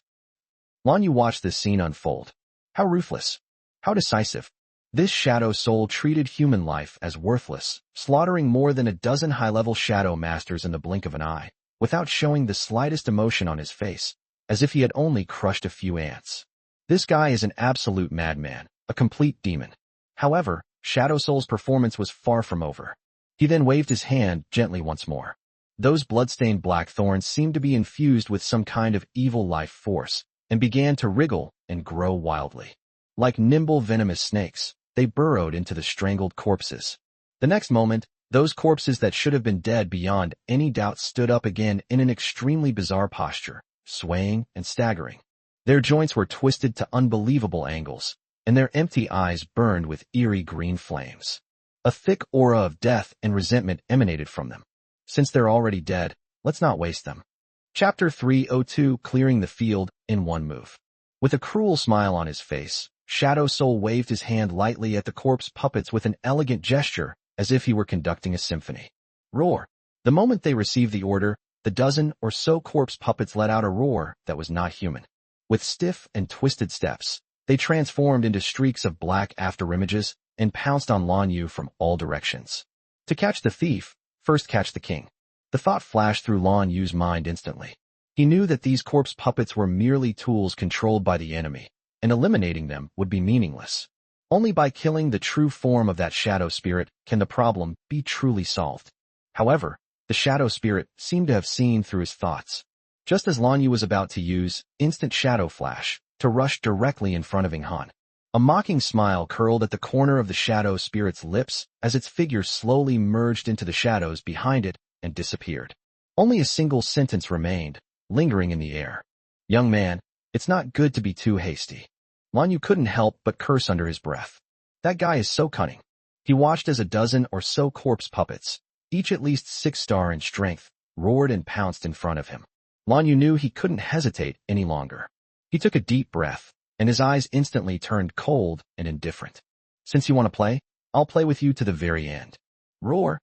Lan Yu watched this scene unfold. How ruthless. How decisive. This shadow soul treated human life as worthless, slaughtering more than a dozen high-level shadow masters in the blink of an eye, without showing the slightest emotion on his face, as if he had only crushed a few ants. This guy is an absolute madman, a complete demon. However, Shadow Soul's performance was far from over. He then waved his hand gently once more. Those blood-stained black thorns seemed to be infused with some kind of evil life force, and began to wriggle and grow wildly. Like nimble venomous snakes, they burrowed into the strangled corpses. The next moment, those corpses that should have been dead beyond any doubt stood up again in an extremely bizarre posture, swaying and staggering. Their joints were twisted to unbelievable angles, and their empty eyes burned with eerie green flames. A thick aura of death and resentment emanated from them. Since they're already dead, let's not waste them. Chapter 302, Clearing the Field in One Move. With a cruel smile on his face, Shadow Soul waved his hand lightly at the corpse puppets with an elegant gesture, as if he were conducting a symphony. Roar! The moment they received the order, the dozen or so corpse puppets let out a roar that was not human. With stiff and twisted steps, they transformed into streaks of black afterimages and pounced on Lan Yu from all directions. To catch the thief, first catch the king. The thought flashed through Lan Yu's mind instantly. He knew that these corpse puppets were merely tools controlled by the enemy, and eliminating them would be meaningless. Only by killing the true form of that shadow spirit can the problem be truly solved. However, the shadow spirit seemed to have seen through his thoughts. Just as Lan Yu was about to use instant shadow flash to rush directly in front of Ing Han, a mocking smile curled at the corner of the shadow spirit's lips as its figure slowly merged into the shadows behind it and disappeared. Only a single sentence remained, lingering in the air. Young man, it's not good to be too hasty. Lan Yu couldn't help but curse under his breath. That guy is so cunning. He watched as a dozen or so corpse puppets, each at least 6-star in strength, roared and pounced in front of him. Lan Yu knew he couldn't hesitate any longer. He took a deep breath, and his eyes instantly turned cold and indifferent. Since you want to play, I'll play with you to the very end. Roar!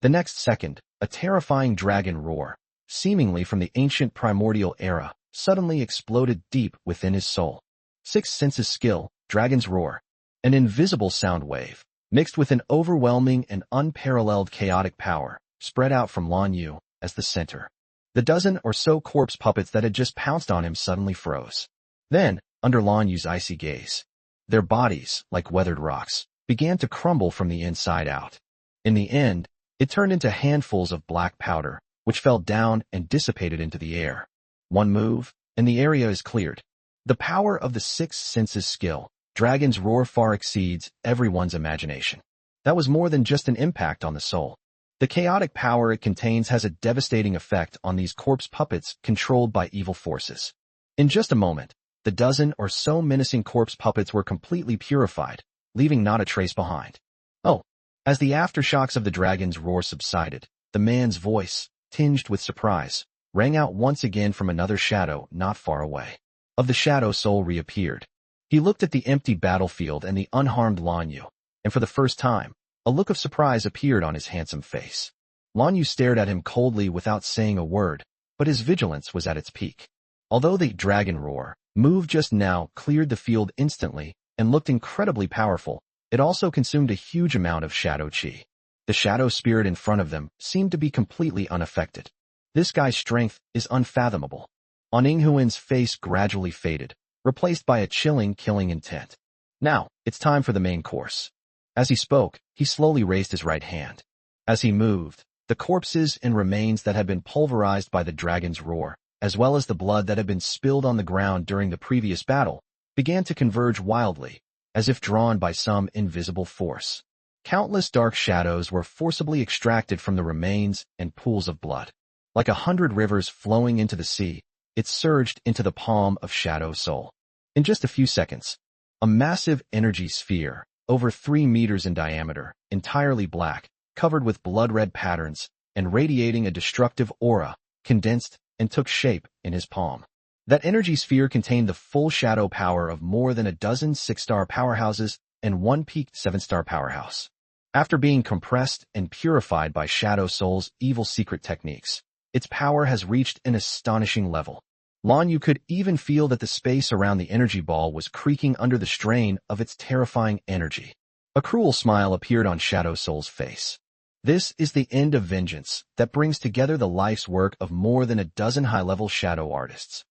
The next second, a terrifying dragon roar, seemingly from the ancient primordial era, suddenly exploded deep within his soul. Six senses skill, dragon's roar. An invisible sound wave, mixed with an overwhelming and unparalleled chaotic power, spread out from Lan Yu as the center. The dozen or so corpse puppets that had just pounced on him suddenly froze. Then, under Lan Yu's icy gaze, their bodies, like weathered rocks, began to crumble from the inside out. In the end, it turned into handfuls of black powder, which fell down and dissipated into the air. One move, and the area is cleared. The power of the six senses skill, Dragon's Roar, far exceeds everyone's imagination. That was more than just an impact on the soul. The chaotic power it contains has a devastating effect on these corpse puppets controlled by evil forces. In just a moment, the dozen or so menacing corpse puppets were completely purified, leaving not a trace behind. Oh! As the aftershocks of the Dragon's Roar subsided, the man's voice, tinged with surprise, rang out once again from another shadow not far away. Of the Shadow Soul reappeared. He looked at the empty battlefield and the unharmed Lan Yu, and for the first time, a look of surprise appeared on his handsome face. Lan Yu stared at him coldly without saying a word, but his vigilance was at its peak. Although the Dragon Roar, move just now, cleared the field instantly and looked incredibly powerful, it also consumed a huge amount of shadow chi. The shadow spirit in front of them seemed to be completely unaffected. This guy's strength is unfathomable. On Ing Huan's face gradually faded, replaced by a chilling, killing intent. Now, it's time for the main course. As he spoke, he slowly raised his right hand. As he moved, the corpses and remains that had been pulverized by the Dragon's Roar, as well as the blood that had been spilled on the ground during the previous battle, began to converge wildly, as if drawn by some invisible force. Countless dark shadows were forcibly extracted from the remains and pools of blood. Like 100 rivers flowing into the sea, it surged into the palm of Shadow Soul. In just a few seconds, a massive energy sphere, over 3 meters in diameter, entirely black, covered with blood-red patterns, and radiating a destructive aura, condensed and took shape in his palm. That energy sphere contained the full shadow power of more than a dozen 6-star powerhouses and one peaked 7-star powerhouse. After being compressed and purified by Shadow Soul's evil secret techniques, its power has reached an astonishing level. Lan Yu could even feel that the space around the energy ball was creaking under the strain of its terrifying energy. A cruel smile appeared on Shadow Soul's face. This is the end of vengeance that brings together the life's work of more than a dozen high-level shadow artists.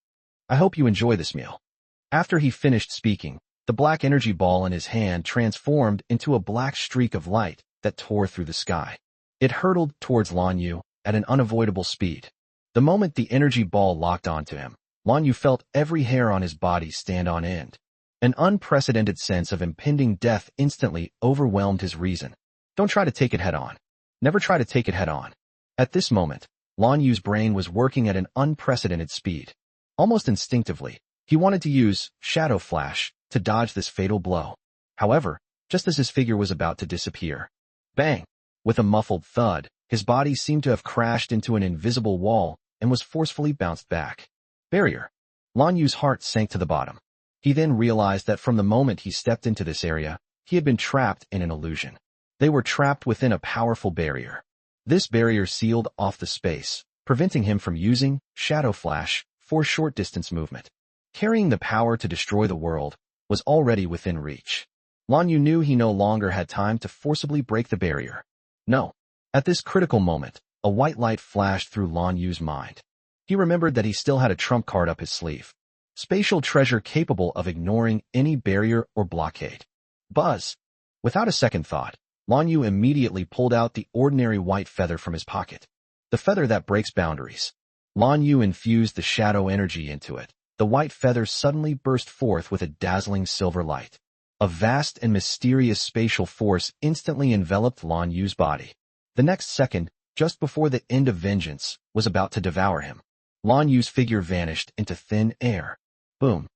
I hope you enjoy this meal. After he finished speaking, the black energy ball in his hand transformed into a black streak of light that tore through the sky. It hurtled towards Lan Yu at an unavoidable speed. The moment the energy ball locked onto him, Lan Yu felt every hair on his body stand on end. An unprecedented sense of impending death instantly overwhelmed his reason. Don't try to take it head-on. Never try to take it head-on. At this moment, Lan Yu's brain was working at an unprecedented speed. Almost instinctively, he wanted to use Shadow Flash to dodge this fatal blow. However, just as his figure was about to disappear, bang! With a muffled thud, his body seemed to have crashed into an invisible wall and was forcefully bounced back. Barrier. Lan Yu's heart sank to the bottom. He then realized that from the moment he stepped into this area, he had been trapped in an illusion. They were trapped within a powerful barrier. This barrier sealed off the space, preventing him from using Shadow Flash for short-distance movement. Carrying the power to destroy the world was already within reach. Lan Yu knew he no longer had time to forcibly break the barrier. No. At this critical moment, a white light flashed through Lan Yu's mind. He remembered that he still had a trump card up his sleeve. Spatial treasure capable of ignoring any barrier or blockade. Buzz! Without a second thought, Lan Yu immediately pulled out the ordinary white feather from his pocket. The feather that breaks boundaries. Lan Yu infused the shadow energy into it. The white feather suddenly burst forth with a dazzling silver light. A vast and mysterious spatial force instantly enveloped Lan Yu's body. The next second, just before the end of vengeance was about to devour him, Lan Yu's figure vanished into thin air. Boom.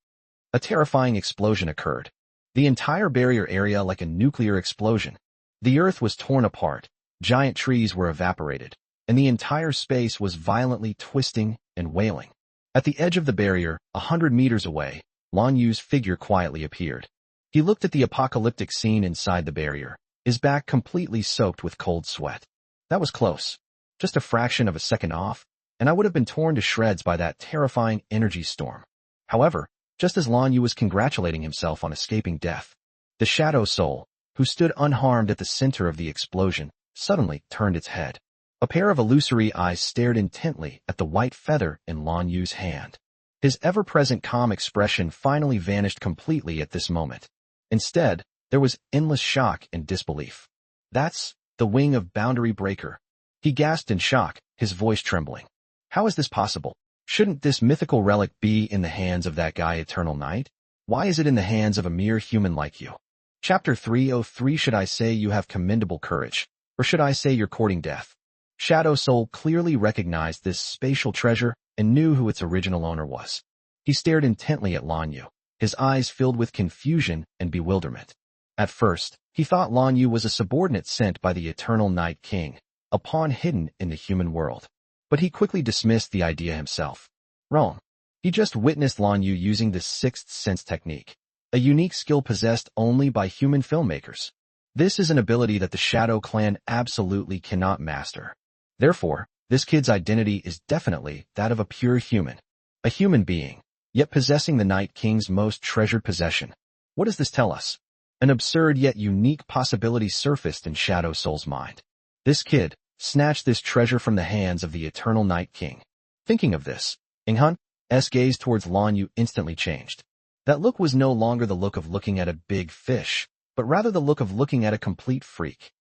A terrifying explosion occurred. The entire barrier area like a nuclear explosion. The earth was torn apart, giant trees were evaporated, and the entire space was violently twisting and wailing. At the edge of the barrier, 100 meters away, Lan Yu's figure quietly appeared. He looked at the apocalyptic scene inside the barrier, his back completely soaked with cold sweat. That was close. Just a fraction of a second off, and I would have been torn to shreds by that terrifying energy storm. However, just as Lan Yu was congratulating himself on escaping death, the Shadow Soul, who stood unharmed at the center of the explosion, suddenly turned its head. A pair of illusory eyes stared intently at the white feather in Lan Yu's hand. His ever-present calm expression finally vanished completely at this moment. Instead, there was endless shock and disbelief. That's the wing of Boundary Breaker. He gasped in shock, his voice trembling. How is this possible? Shouldn't this mythical relic be in the hands of that guy Eternal Night? Why is it in the hands of a mere human like you? Chapter 303. Should I say you have commendable courage, or should I say you're courting death? Shadow Soul clearly recognized this spatial treasure and knew who its original owner was. He stared intently at Lan Yu, his eyes filled with confusion and bewilderment. At first, he thought Lan Yu was a subordinate sent by the Eternal Night King, a pawn hidden in the human world. But he quickly dismissed the idea himself. Wrong. He just witnessed Lan Yu using the sixth sense technique, a unique skill possessed only by human filmmakers. This is an ability that the Shadow Clan absolutely cannot master. Therefore, this kid's identity is definitely that of a pure human. A human being, yet possessing the Night King's most treasured possession. What does this tell us? An absurd yet unique possibility surfaced in Shadow Soul's mind. This kid snatched this treasure from the hands of the Eternal Night King. Thinking of this, Inghan's gaze towards Lan Yu instantly changed. That look was no longer the look of looking at a big fish, but rather the look of looking at a complete freak.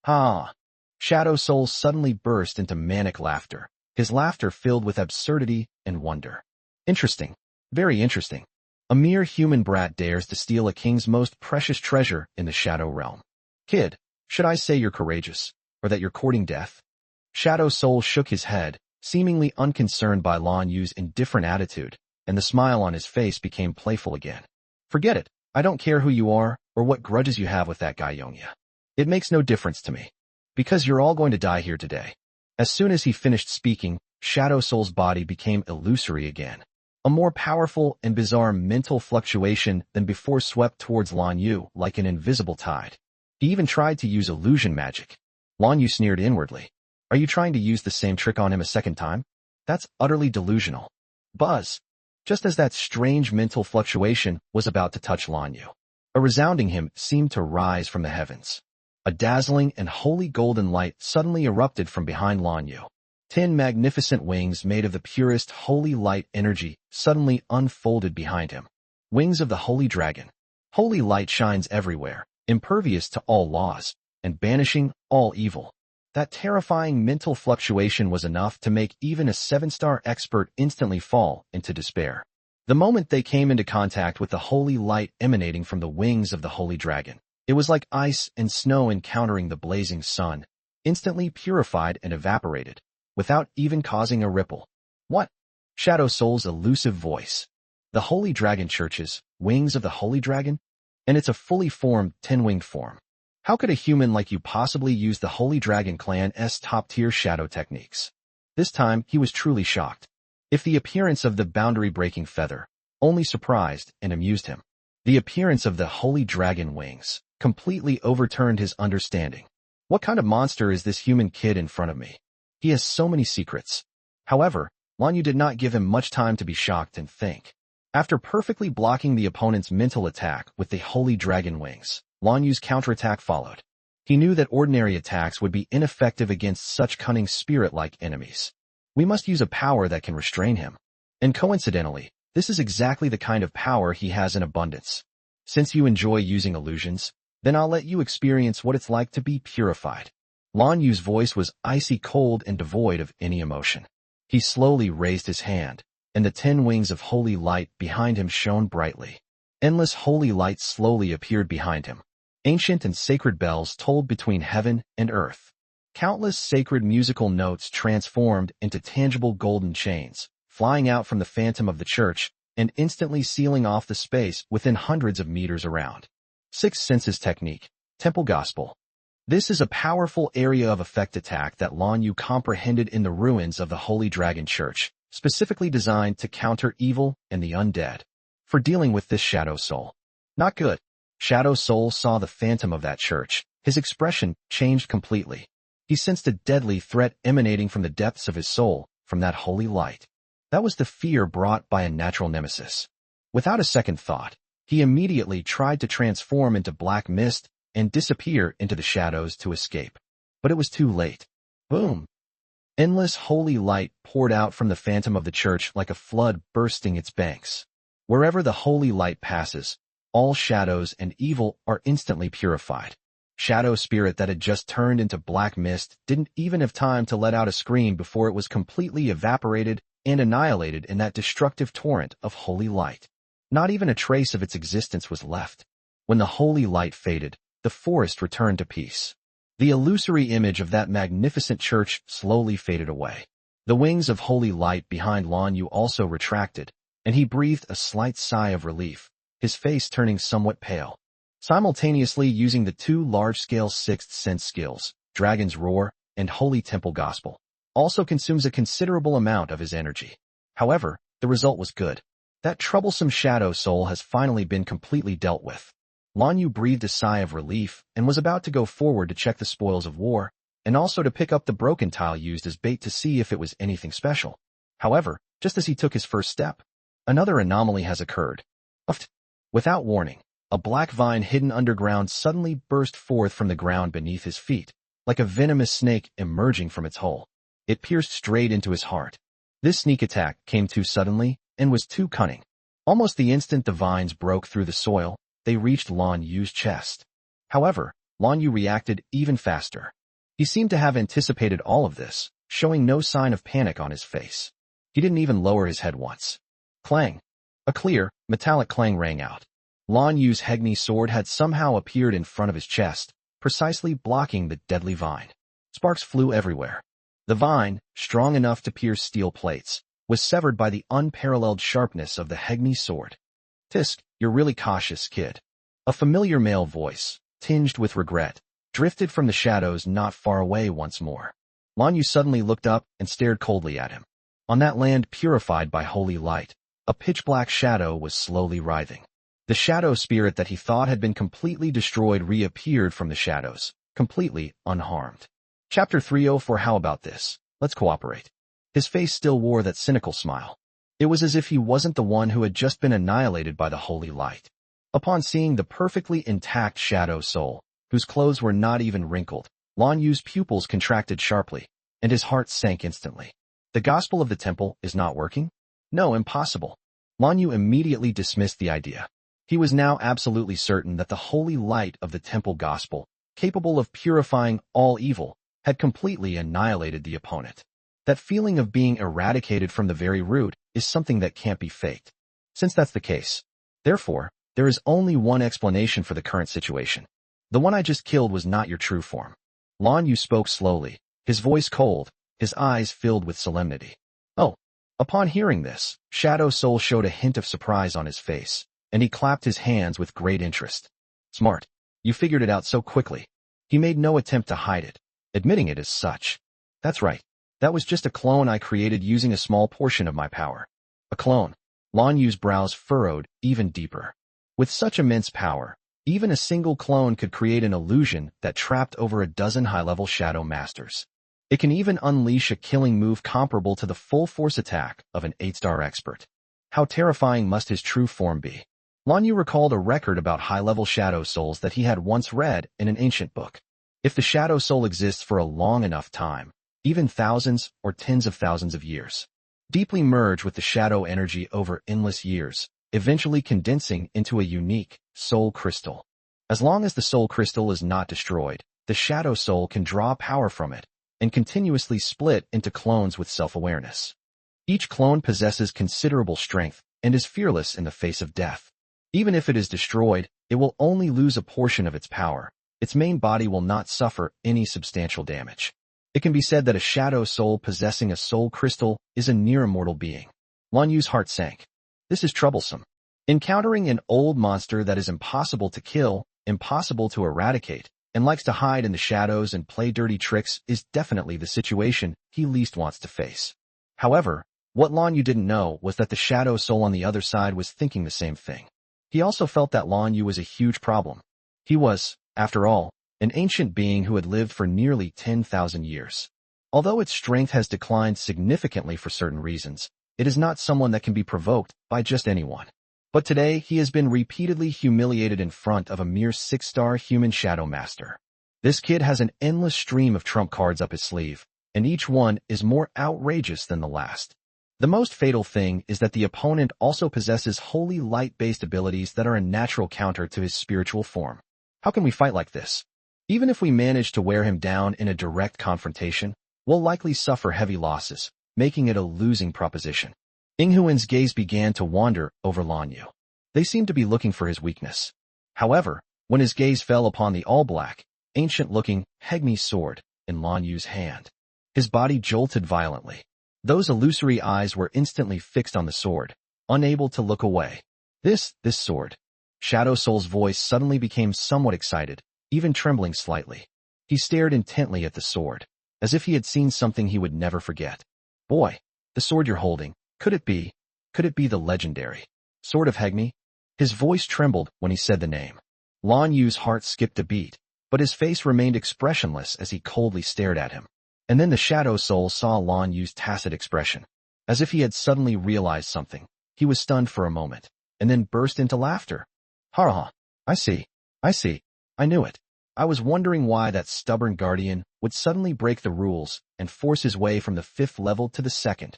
Ha. Shadow Soul suddenly burst into manic laughter, his laughter filled with absurdity and wonder. Interesting. Very interesting. A mere human brat dares to steal a king's most precious treasure in the Shadow Realm. Kid, should I say you're courageous, or that you're courting death? Shadow Soul shook his head, seemingly unconcerned by Lan Yu's indifferent attitude, and the smile on his face became playful again. Forget it. I don't care who you are, or what grudges you have with that guy Yongya. It makes no difference to me. Because you're all going to die here today. As soon as he finished speaking, Shadow Soul's body became illusory again. A more powerful and bizarre mental fluctuation than before swept towards Lan Yu like an invisible tide. He even tried to use illusion magic. Lan Yu sneered inwardly. Are you trying to use the same trick on him a second time? That's utterly delusional. Buzz. Just as that strange mental fluctuation was about to touch Lan Yu, A resounding hymn seemed to rise from the heavens. A dazzling and holy golden light suddenly erupted from behind Lan Yu. 10 magnificent wings made of the purest holy light energy suddenly unfolded behind him. Wings of the holy dragon. Holy light shines everywhere, impervious to all laws, and banishing all evil. That terrifying mental fluctuation was enough to make even a 7-star expert instantly fall into despair. The moment they came into contact with the holy light emanating from the wings of the holy dragon, it was like ice and snow encountering the blazing sun, instantly purified and evaporated, without even causing a ripple. What? Shadow Soul's elusive voice. The holy dragon churches, wings of the holy dragon? And it's a fully formed 10-winged form. How could a human like you possibly use the holy dragon clan's top-tier shadow techniques? This time, he was truly shocked. If the appearance of the boundary-breaking feather only surprised and amused him, the appearance of the holy dragon wings completely overturned his understanding. What kind of monster is this human kid in front of me? He has so many secrets. However, Lan Yu did not give him much time to be shocked and think. After perfectly blocking the opponent's mental attack with the holy dragon wings, Lan Yu's counterattack followed. He knew that ordinary attacks would be ineffective against such cunning spirit-like enemies. We must use a power that can restrain him. And coincidentally, this is exactly the kind of power he has in abundance. Since you enjoy using illusions, then I'll let you experience what it's like to be purified. Lan Yu's voice was icy cold and devoid of any emotion. He slowly raised his hand, and the 10 wings of holy light behind him shone brightly. Endless holy light slowly appeared behind him. Ancient and sacred bells tolled between heaven and earth. Countless sacred musical notes transformed into tangible golden chains, flying out from the phantom of the church and instantly sealing off the space within hundreds of meters around. Sixth Senses Technique, Temple Gospel. This is a powerful area of effect attack that Lan Yu comprehended in the ruins of the Holy Dragon Church, specifically designed to counter evil and the undead. For dealing with this Shadow Soul. Not good. Shadow Soul saw the phantom of that church. His expression changed completely. He sensed a deadly threat emanating from the depths of his soul, from that holy light. That was the fear brought by a natural nemesis. Without a second thought, he immediately tried to transform into black mist and disappear into the shadows to escape. But it was too late. Boom! Endless holy light poured out from the phantom of the church like a flood bursting its banks. Wherever the holy light passes, all shadows and evil are instantly purified. Shadow spirit that had just turned into black mist didn't even have time to let out a scream before it was completely evaporated and annihilated in that destructive torrent of holy light. Not even a trace of its existence was left. When the holy light faded, the forest returned to peace. The illusory image of that magnificent church slowly faded away. The wings of holy light behind Lan Yu also retracted, and he breathed a slight sigh of relief, his face turning somewhat pale. Simultaneously using the 2 large-scale sixth sense skills, Dragon's Roar and Holy Temple Gospel, also consumes a considerable amount of his energy. However, the result was good. That troublesome Shadow Soul has finally been completely dealt with. Lan Yu breathed a sigh of relief and was about to go forward to check the spoils of war, and also to pick up the broken tile used as bait to see if it was anything special. However, just as he took his first step, another anomaly has occurred. Without warning, a black vine hidden underground suddenly burst forth from the ground beneath his feet, like a venomous snake emerging from its hole. It pierced straight into his heart. This sneak attack came too suddenly and was too cunning. Almost the instant the vines broke through the soil, they reached Lan Yu's chest. However, Lan Yu reacted even faster. He seemed to have anticipated all of this, showing no sign of panic on his face. He didn't even lower his head once. Clang! A clear, metallic clang rang out. Lan Yu's Hegni sword had somehow appeared in front of his chest, precisely blocking the deadly vine. Sparks flew everywhere. The vine, strong enough to pierce steel plates, was severed by the unparalleled sharpness of the Hegni sword. Tisk, you're really cautious, kid. A familiar male voice, tinged with regret, drifted from the shadows not far away once more. Lan Yu suddenly looked up and stared coldly at him. On that land purified by holy light, a pitch-black shadow was slowly writhing. The shadow spirit that he thought had been completely destroyed reappeared from the shadows, completely unharmed. Chapter 304. How about this? Let's cooperate. His face still wore that cynical smile. It was as if he wasn't the one who had just been annihilated by the holy light. Upon seeing the perfectly intact shadow soul, whose clothes were not even wrinkled, Lan Yu's pupils contracted sharply, and his heart sank instantly. The gospel of the temple is not working? No, impossible. Lan Yu immediately dismissed the idea. He was now absolutely certain that the holy light of the temple gospel, capable of purifying all evil, had completely annihilated the opponent. That feeling of being eradicated from the very root is something that can't be faked. Since that's the case, therefore, there is only one explanation for the current situation. The one I just killed was not your true form. Lan Yu spoke slowly, his voice cold, his eyes filled with solemnity. Oh. Upon hearing this, Shadow Soul showed a hint of surprise on his face, and he clapped his hands with great interest. Smart. You figured it out so quickly. He made no attempt to hide it, admitting it as such. That's right. That was just a clone I created using a small portion of my power. A clone. Lan Yu's brows furrowed even deeper. With such immense power, even a single clone could create an illusion that trapped over a dozen high-level shadow masters. It can even unleash a killing move comparable to the full force attack of an 8-star expert. How terrifying must his true form be? Lan Yu recalled a record about high-level shadow souls that he had once read in an ancient book. If the shadow soul exists for a long enough time, even thousands or tens of thousands of years, deeply merge with the shadow energy over endless years, eventually condensing into a unique soul crystal. As long as the soul crystal is not destroyed, the shadow soul can draw power from it and continuously split into clones with self-awareness. Each clone possesses considerable strength and is fearless in the face of death. Even if it is destroyed, it will only lose a portion of its power. Its main body will not suffer any substantial damage. It can be said that a shadow soul possessing a soul crystal is a near-immortal being. Lan Yu's heart sank. This is troublesome. Encountering an old monster that is impossible to kill, impossible to eradicate, and likes to hide in the shadows and play dirty tricks is definitely the situation he least wants to face. However, what Lan Yu didn't know was that the shadow soul on the other side was thinking the same thing. He also felt that Lan Yu was a huge problem. He was, after all, an ancient being who had lived for nearly 10,000 years. Although its strength has declined significantly for certain reasons, it is not someone that can be provoked by just anyone. But today, he has been repeatedly humiliated in front of a mere 6-star human shadow master. This kid has an endless stream of trump cards up his sleeve, and each one is more outrageous than the last. The most fatal thing is that the opponent also possesses holy light-based abilities that are a natural counter to his spiritual form. How can we fight like this? Even if we manage to wear him down in a direct confrontation, we'll likely suffer heavy losses, making it a losing proposition. Inghuen's gaze began to wander over Lan Yu. They seemed to be looking for his weakness. However, when his gaze fell upon the all-black, ancient-looking Hegmi sword in Lan Yu's hand, his body jolted violently. Those illusory eyes were instantly fixed on the sword, unable to look away. This sword. Shadow Soul's voice suddenly became somewhat excited, even trembling slightly. He stared intently at the sword, as if he had seen something he would never forget. Boy, the sword you're holding, could it be the legendary Sword of Hegmi? His voice trembled when he said the name. Lan Yu's heart skipped a beat, but his face remained expressionless as he coldly stared at him. And then the Shadow Soul saw Lan Yu's tacit expression. As if he had suddenly realized something, he was stunned for a moment, and then burst into laughter. Ha ha, I see, I knew it. I was wondering why that stubborn guardian would suddenly break the rules and force his way from the 5th level to the 2nd.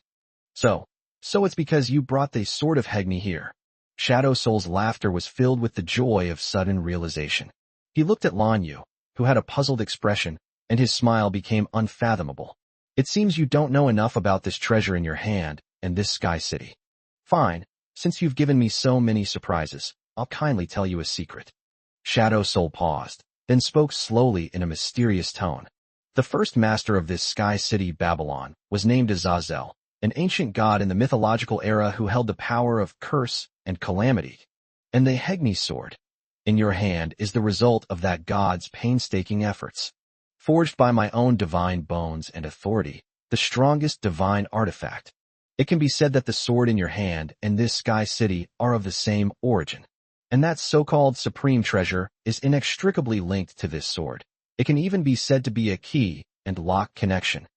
So it's because you brought the Sword of Hegmi here. Shadow Soul's laughter was filled with the joy of sudden realization. He looked at Lan Yu, who had a puzzled expression, and his smile became unfathomable. It seems you don't know enough about this treasure in your hand and this Sky City. Fine, since you've given me so many surprises, I'll kindly tell you a secret. Shadow Soul paused, then spoke slowly in a mysterious tone. The first master of this Sky City, Babylon, was named Azazel, an ancient god in the mythological era who held the power of curse and calamity. And the Hegmi sword in your hand is the result of that god's painstaking efforts. Forged by my own divine bones and authority, the strongest divine artifact. It can be said that the sword in your hand and this Sky City are of the same origin. And that so-called supreme treasure is inextricably linked to this sword. It can even be said to be a key and lock connection.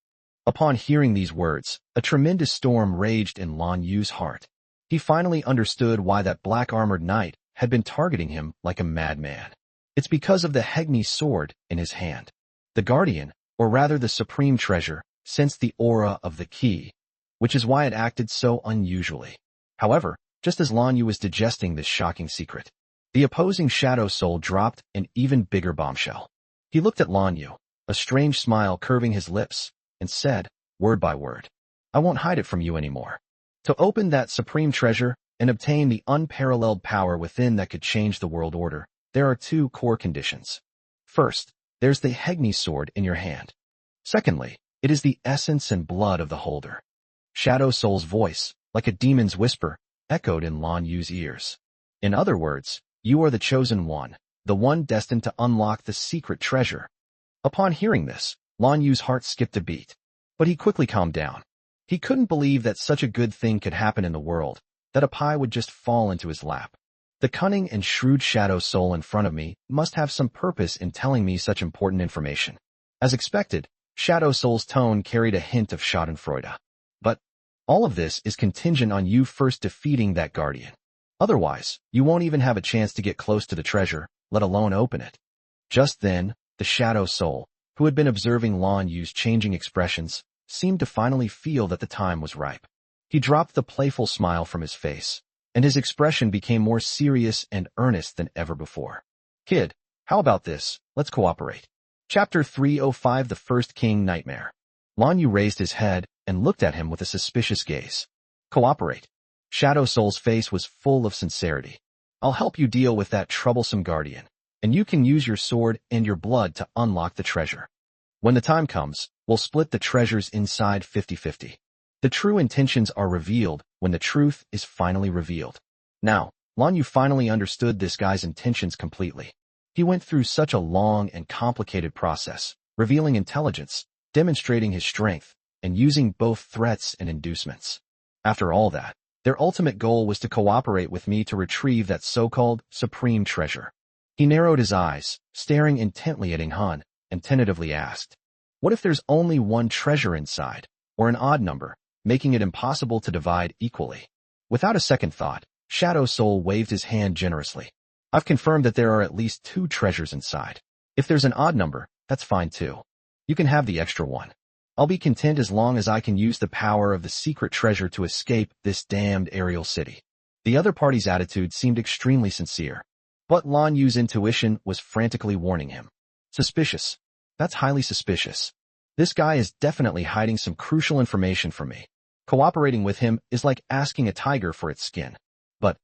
Upon hearing these words, a tremendous storm raged in Lan Yu's heart. He finally understood why that black-armored knight had been targeting him like a madman. It's because of the Hegni sword in his hand. The Guardian, or rather the Supreme Treasure, sensed the aura of the key, which is why it acted so unusually. However, just as Lanyu was digesting this shocking secret, the opposing Shadow Soul dropped an even bigger bombshell. He looked at Lanyu, a strange smile curving his lips, and said, word by word, I won't hide it from you anymore. To open that Supreme Treasure and obtain the unparalleled power within that could change the world order, there are two core conditions. First, there's the Hegni sword in your hand. Secondly, it is the essence and blood of the holder. Shadow Soul's voice, like a demon's whisper, echoed in Lanyu's ears. In other words, you are the chosen one, the one destined to unlock the secret treasure. Upon hearing this, Lanyu's heart skipped a beat. But he quickly calmed down. He couldn't believe that such a good thing could happen in the world, that a pie would just fall into his lap. The cunning and shrewd Shadow Soul in front of me must have some purpose in telling me such important information. As expected, Shadow Soul's tone carried a hint of schadenfreude. But all of this is contingent on you first defeating that Guardian. Otherwise, you won't even have a chance to get close to the treasure, let alone open it. Just then, the Shadow Soul, who had been observing Lanyu's changing expressions, seemed to finally feel that the time was ripe. He dropped the playful smile from his face, and his expression became more serious and earnest than ever before. Kid, how about this? Let's cooperate. Chapter 305 The First King Nightmare. Lanyu raised his head and looked at him with a suspicious gaze. Cooperate. Shadow Soul's face was full of sincerity. I'll help you deal with that troublesome Guardian, and you can use your sword and your blood to unlock the treasure. When the time comes, we'll split the treasures inside 50-50. The true intentions are revealed when the truth is finally revealed. Now, Lanyu finally understood this guy's intentions completely. He went through such a long and complicated process, revealing intelligence, demonstrating his strength, and using both threats and inducements. After all that, their ultimate goal was to cooperate with me to retrieve that so-called Supreme Treasure. He narrowed his eyes, staring intently at Inghan, and tentatively asked, what if there's only one treasure inside, or an odd number, making it impossible to divide equally? Without a second thought, Shadow Soul waved his hand generously. I've confirmed that there are at least 2 treasures inside. If there's an odd number, that's fine too. You can have the extra one. I'll be content as long as I can use the power of the secret treasure to escape this damned aerial city. The other party's attitude seemed extremely sincere, but Lanyu's intuition was frantically warning him. Suspicious. That's highly suspicious. This guy is definitely hiding some crucial information from me. Cooperating with him is like asking a tiger for its skin. But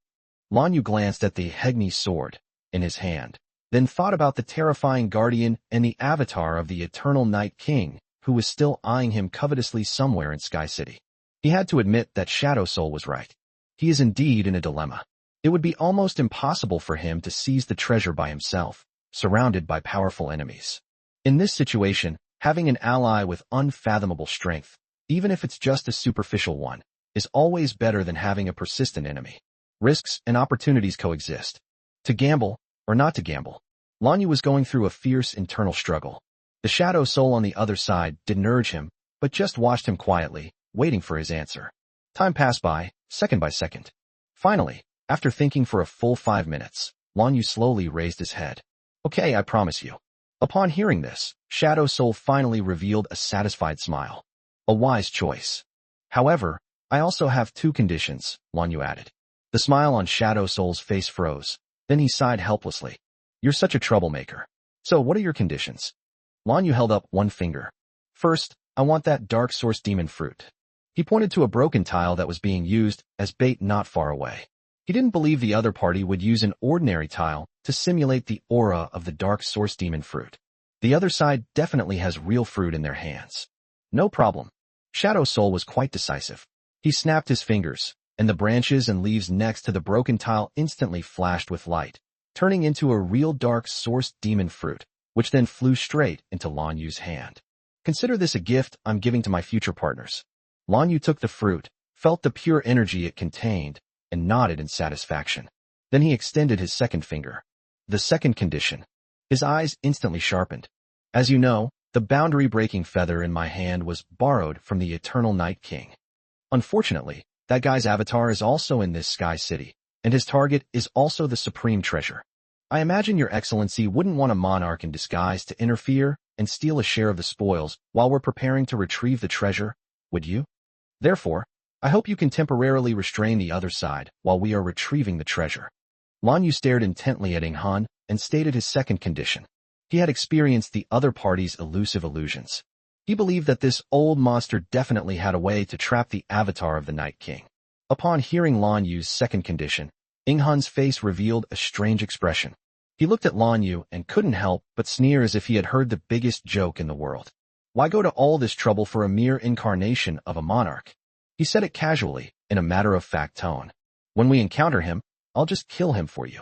Lanyu glanced at the Hegni sword in his hand, then thought about the terrifying Guardian and the avatar of the Eternal Night King, who was still eyeing him covetously somewhere in Sky City. He had to admit that Shadow Soul was right. He is indeed in a dilemma. It would be almost impossible for him to seize the treasure by himself, surrounded by powerful enemies. In this situation, having an ally with unfathomable strength, even if it's just a superficial one, is always better than having a persistent enemy. Risks and opportunities coexist. To gamble, or not to gamble. Lanyu was going through a fierce internal struggle. The Shadow Soul on the other side didn't urge him, but just watched him quietly, waiting for his answer. Time passed by, second by second. Finally, after thinking for a full 5 minutes, Lanyu slowly raised his head. Okay, I promise you. Upon hearing this, Shadow Soul finally revealed a satisfied smile. A wise choice. However, I also have 2 conditions, Lanyu added. The smile on Shadow Soul's face froze. Then he sighed helplessly. You're such a troublemaker. So what are your conditions? Lanyu held up one finger. First, I want that dark source demon fruit. He pointed to a broken tile that was being used as bait not far away. He didn't believe the other party would use an ordinary tile to simulate the aura of the dark source demon fruit. The other side definitely has real fruit in their hands. No problem. Shadow Soul was quite decisive. He snapped his fingers, and the branches and leaves next to the broken tile instantly flashed with light, turning into a real dark source demon fruit, which then flew straight into Lanyu's hand. Consider this a gift I'm giving to my future partners. Lanyu took the fruit, felt the pure energy it contained, and nodded in satisfaction. Then he extended his second finger. The second condition. His eyes instantly sharpened. As you know, the boundary-breaking feather in my hand was borrowed from the Eternal Night King. Unfortunately, that guy's avatar is also in this Sky City, and his target is also the supreme treasure. I imagine your excellency wouldn't want a monarch in disguise to interfere and steal a share of the spoils while we're preparing to retrieve the treasure, would you? Therefore, I hope you can temporarily restrain the other side while we are retrieving the treasure. Lan Yu stared intently at Ing Han and stated his second condition. He had experienced the other party's elusive illusions. He believed that this old monster definitely had a way to trap the avatar of the Night King. Upon hearing Lan Yu's second condition, Ing Han's face revealed a strange expression. He looked at Lan Yu and couldn't help but sneer as if he had heard the biggest joke in the world. Why go to all this trouble for a mere incarnation of a monarch? He said it casually, in a matter-of-fact tone. When we encounter him, I'll just kill him for you.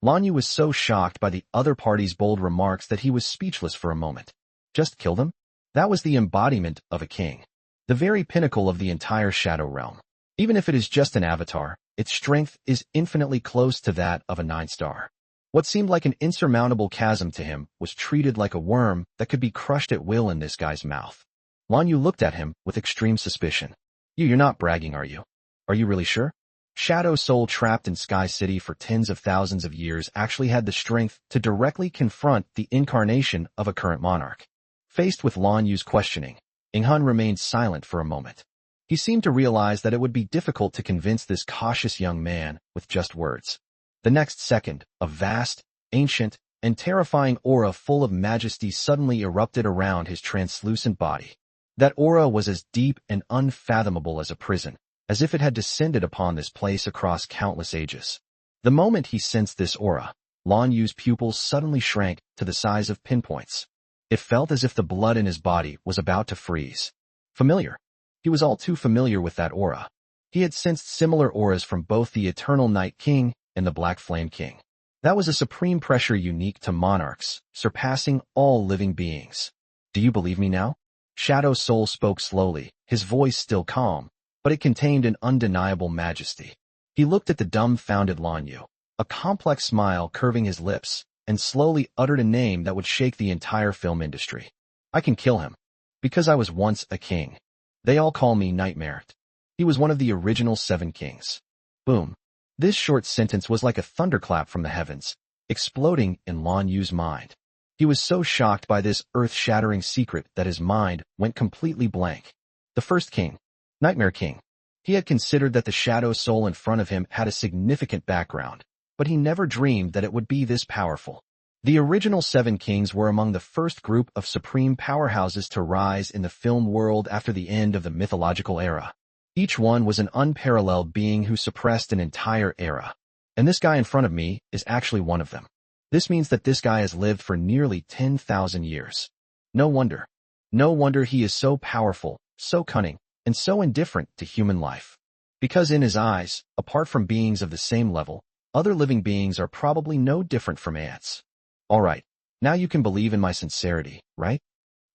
Lan Yu was so shocked by the other party's bold remarks that he was speechless for a moment. Just kill them? That was the embodiment of a king. The very pinnacle of the entire Shadow Realm. Even if it is just an avatar, its strength is infinitely close to that of a 9-star. What seemed like an insurmountable chasm to him was treated like a worm that could be crushed at will in this guy's mouth. Lan Yu looked at him with extreme suspicion. You're not bragging, are you? Are you really sure? Shadow Soul trapped in Sky City for tens of thousands of years actually had the strength to directly confront the incarnation of a current monarch. Faced with Lan Yu's questioning, Ing Han remained silent for a moment. He seemed to realize that it would be difficult to convince this cautious young man with just words. The next second, a vast, ancient, and terrifying aura full of majesty suddenly erupted around his translucent body. That aura was as deep and unfathomable as a prison, as if it had descended upon this place across countless ages. The moment he sensed this aura, Lan Yu's pupils suddenly shrank to the size of pinpoints. It felt as if the blood in his body was about to freeze. Familiar. He was all too familiar with that aura. He had sensed similar auras from both the Eternal Night King and the Black Flame King. That was a supreme pressure unique to monarchs, surpassing all living beings. Do you believe me now? Shadow Soul spoke slowly, his voice still calm, but it contained an undeniable majesty. He looked at the dumbfounded Lan Yu, a complex smile curving his lips, and slowly uttered a name that would shake the entire film industry. I can kill him. Because I was once a king. They all call me Nightmare. He was one of the original 7 kings. Boom. This short sentence was like a thunderclap from the heavens, exploding in Lan Yu's mind. He was so shocked by this earth-shattering secret that his mind went completely blank. The first king, Nightmare King. He had considered that the Shadow Soul in front of him had a significant background, but he never dreamed that it would be this powerful. The original 7 kings were among the first group of supreme powerhouses to rise in the film world after the end of the mythological era. Each one was an unparalleled being who suppressed an entire era. And this guy in front of me is actually one of them. This means that this guy has lived for nearly 10,000 years. No wonder. No wonder he is so powerful, so cunning, and so indifferent to human life. Because in his eyes, apart from beings of the same level, other living beings are probably no different from ants. All right, now you can believe in my sincerity, right?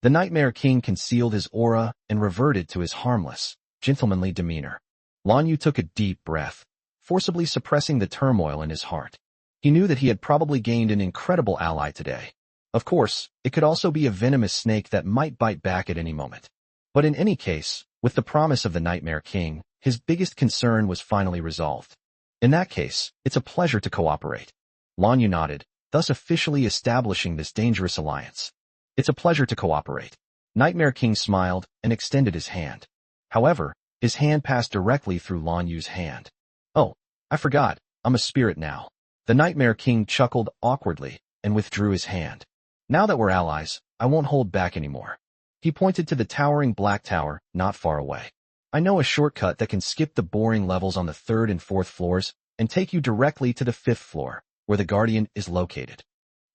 The Nightmare King concealed his aura and reverted to his harmless, gentlemanly demeanor. Lan Yu took a deep breath, forcibly suppressing the turmoil in his heart. He knew that he had probably gained an incredible ally today. Of course, it could also be a venomous snake that might bite back at any moment. But in any case, with the promise of the Nightmare King, his biggest concern was finally resolved. In that case, it's a pleasure to cooperate. Lan Yu nodded, thus officially establishing this dangerous alliance. It's a pleasure to cooperate. Nightmare King smiled and extended his hand. However, his hand passed directly through Lan Yu's hand. Oh, I forgot, I'm a spirit now. The Nightmare King chuckled awkwardly and withdrew his hand. Now that we're allies, I won't hold back anymore. He pointed to the towering black tower not far away. I know a shortcut that can skip the boring levels on the 3rd and 4th floors and take you directly to the 5th floor, where the Guardian is located.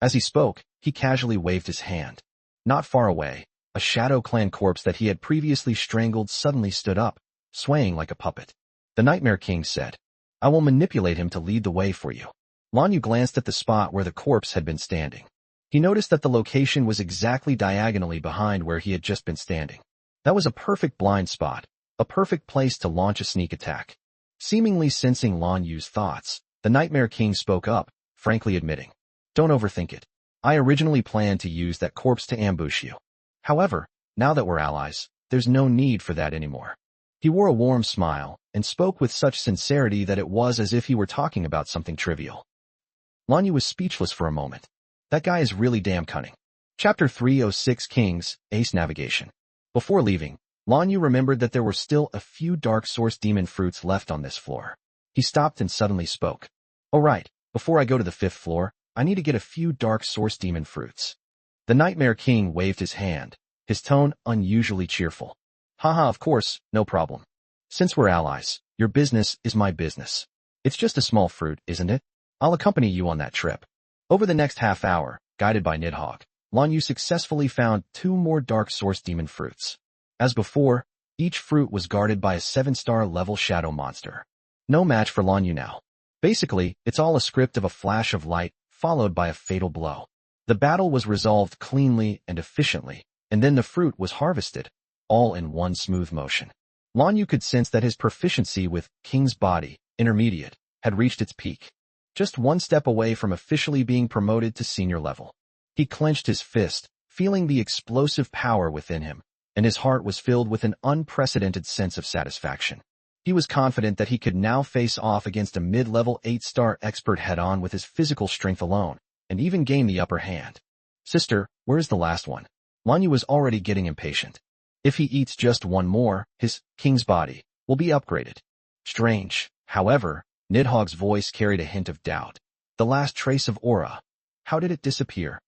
As he spoke, he casually waved his hand. Not far away, a Shadow Clan corpse that he had previously strangled suddenly stood up, swaying like a puppet. The Nightmare King said, I will manipulate him to lead the way for you. Lan Yu glanced at the spot where the corpse had been standing. He noticed that the location was exactly diagonally behind where he had just been standing. That was a perfect blind spot, a perfect place to launch a sneak attack. Seemingly sensing Lan Yu's thoughts, the Nightmare King spoke up, frankly admitting, don't overthink it. I originally planned to use that corpse to ambush you. However, now that we're allies, there's no need for that anymore. He wore a warm smile and spoke with such sincerity that it was as if he were talking about something trivial. Lanyu was speechless for a moment. That guy is really damn cunning. Chapter 306 Kings, Ace Navigation. Before leaving, Lanyu remembered that there were still a few dark source demon fruits left on this floor. He stopped and suddenly spoke. "Oh right, before I go to the 5th floor, I need to get a few dark source demon fruits." The Nightmare King waved his hand, his tone unusually cheerful. "Haha, of course, no problem. Since we're allies, your business is my business. It's just a small fruit, isn't it? I'll accompany you on that trip." Over the next half hour, guided by Nidhogg, Lanyu successfully found 2 more dark source demon fruits. As before, each fruit was guarded by a 7-star level shadow monster. No match for Lanyu now. Basically, it's all a script of a flash of light, followed by a fatal blow. The battle was resolved cleanly and efficiently, and then the fruit was harvested, all in one smooth motion. Lanyu could sense that his proficiency with King's Body, Intermediate, had reached its peak. Just one step away from officially being promoted to senior level. He clenched his fist, feeling the explosive power within him, and his heart was filled with an unprecedented sense of satisfaction. He was confident that he could now face off against a mid-level 8-star expert head-on with his physical strength alone, and even gain the upper hand. "Sister, where's the last one?" Lanyu was already getting impatient. If he eats just one more, his King's Body will be upgraded. Strange, however, Nidhogg's voice carried a hint of doubt. The last trace of aura. How did it disappear?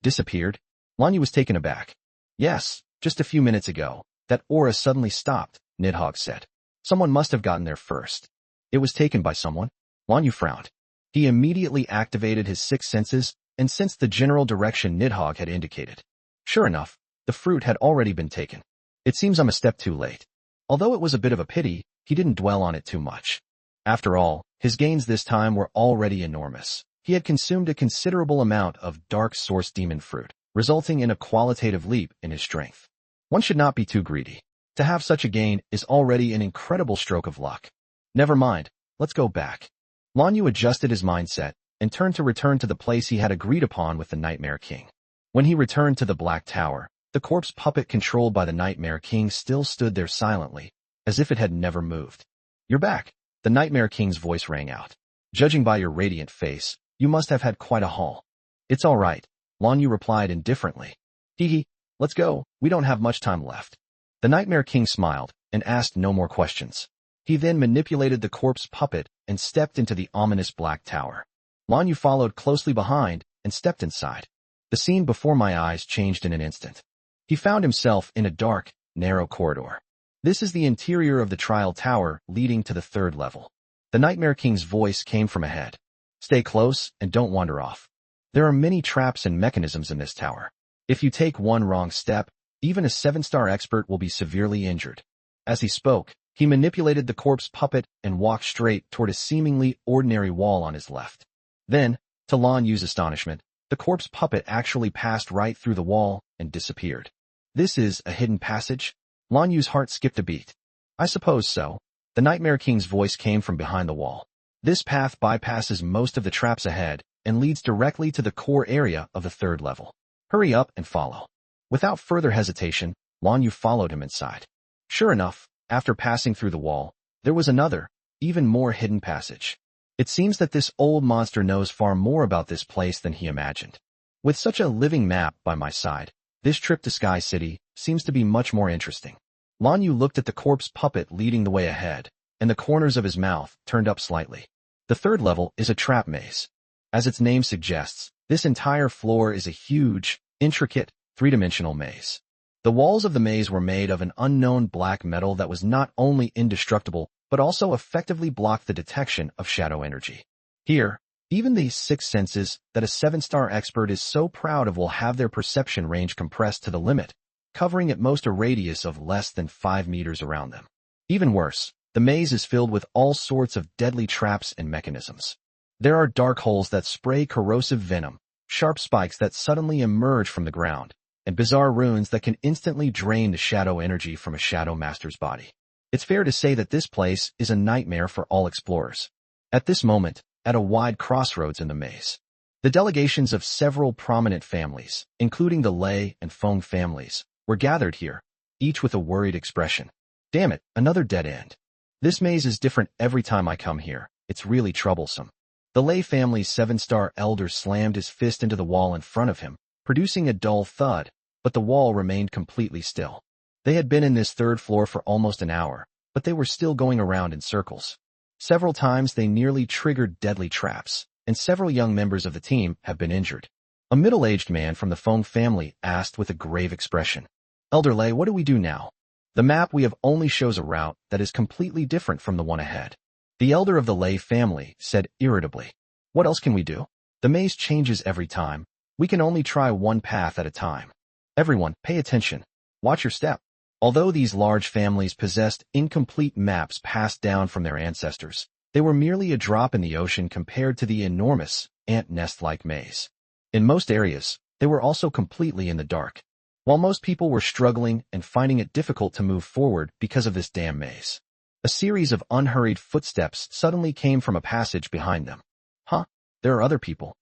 Disappeared? Lanyu was taken aback. "Yes, just a few minutes ago, that aura suddenly stopped," Nidhogg said. "Someone must have gotten there first." "It was taken by someone?" Lanyu frowned. He immediately activated his 6 senses and sensed the general direction Nidhogg had indicated. Sure enough, the fruit had already been taken. "It seems I'm a step too late." Although it was a bit of a pity, he didn't dwell on it too much. After all, his gains this time were already enormous. He had consumed a considerable amount of dark source demon fruit, resulting in a qualitative leap in his strength. One should not be too greedy. To have such a gain is already an incredible stroke of luck. Never mind, let's go back. Lanyu adjusted his mindset and turned to return to the place he had agreed upon with the Nightmare King. When he returned to the Black Tower, the corpse puppet controlled by the Nightmare King still stood there silently, as if it had never moved. "You're back," the Nightmare King's voice rang out. "Judging by your radiant face, you must have had quite a haul." "It's all right," Lanyu replied indifferently. "Hee, let's go, we don't have much time left." The Nightmare King smiled and asked no more questions. He then manipulated the corpse puppet and stepped into the ominous Black Tower. Lanyu followed closely behind and stepped inside. The scene before my eyes changed in an instant. He found himself in a dark, narrow corridor. This is the interior of the trial tower leading to the 3rd level. The Nightmare King's voice came from ahead. "Stay close and don't wander off. There are many traps and mechanisms in this tower. If you take one wrong step, even a 7-star expert will be severely injured." As he spoke, he manipulated the corpse puppet and walked straight toward a seemingly ordinary wall on his left. Then, to Lanyu's astonishment, the corpse puppet actually passed right through the wall and disappeared. "This is a hidden passage?" Lanyu's heart skipped a beat. "I suppose so." The Nightmare King's voice came from behind the wall. "This path bypasses most of the traps ahead and leads directly to the core area of the 3rd level. Hurry up and follow." Without further hesitation, Lanyu followed him inside. Sure enough, after passing through the wall, there was another, even more hidden passage. It seems that this old monster knows far more about this place than he imagined. With such a living map by my side, this trip to Sky City seems to be much more interesting. Lanyu looked at the corpse puppet leading the way ahead, and the corners of his mouth turned up slightly. The 3rd level is a trap maze. As its name suggests, this entire floor is a huge, intricate, 3-dimensional maze. The walls of the maze were made of an unknown black metal that was not only indestructible, but also effectively blocked the detection of shadow energy. Here, even the 6 senses that a 7-star expert is so proud of will have their perception range compressed to the limit, covering at most a radius of less than 5 meters around them. Even worse, the maze is filled with all sorts of deadly traps and mechanisms. There are dark holes that spray corrosive venom, sharp spikes that suddenly emerge from the ground, and bizarre runes that can instantly drain the shadow energy from a shadow master's body. It's fair to say that this place is a nightmare for all explorers. At this moment, at a wide crossroads in the maze, the delegations of several prominent families, including the Lei and Feng families, were gathered here, each with a worried expression. Damn it, another dead end. This maze is different every time I come here. It's really troublesome. The Lei family's 7-star elder slammed his fist into the wall in front of him, producing a dull thud, but the wall remained completely still. They had been in this third floor for almost an hour, but they were still going around in circles. Several times they nearly triggered deadly traps, and several young members of the team have been injured. A middle-aged man from the Feng family asked with a grave expression, "Elder Lei, what do we do now? The map we have only shows a route that is completely different from the one ahead." The elder of the Lei family said irritably, "What else can we do? The maze changes every time. We can only try one path at a time. Everyone, pay attention. Watch your step." Although these large families possessed incomplete maps passed down from their ancestors, they were merely a drop in the ocean compared to the enormous, ant nest-like maze. In most areas, they were also completely in the dark. While most people were struggling and finding it difficult to move forward because of this damn maze, a series of unhurried footsteps suddenly came from a passage behind them. Huh? There are other people.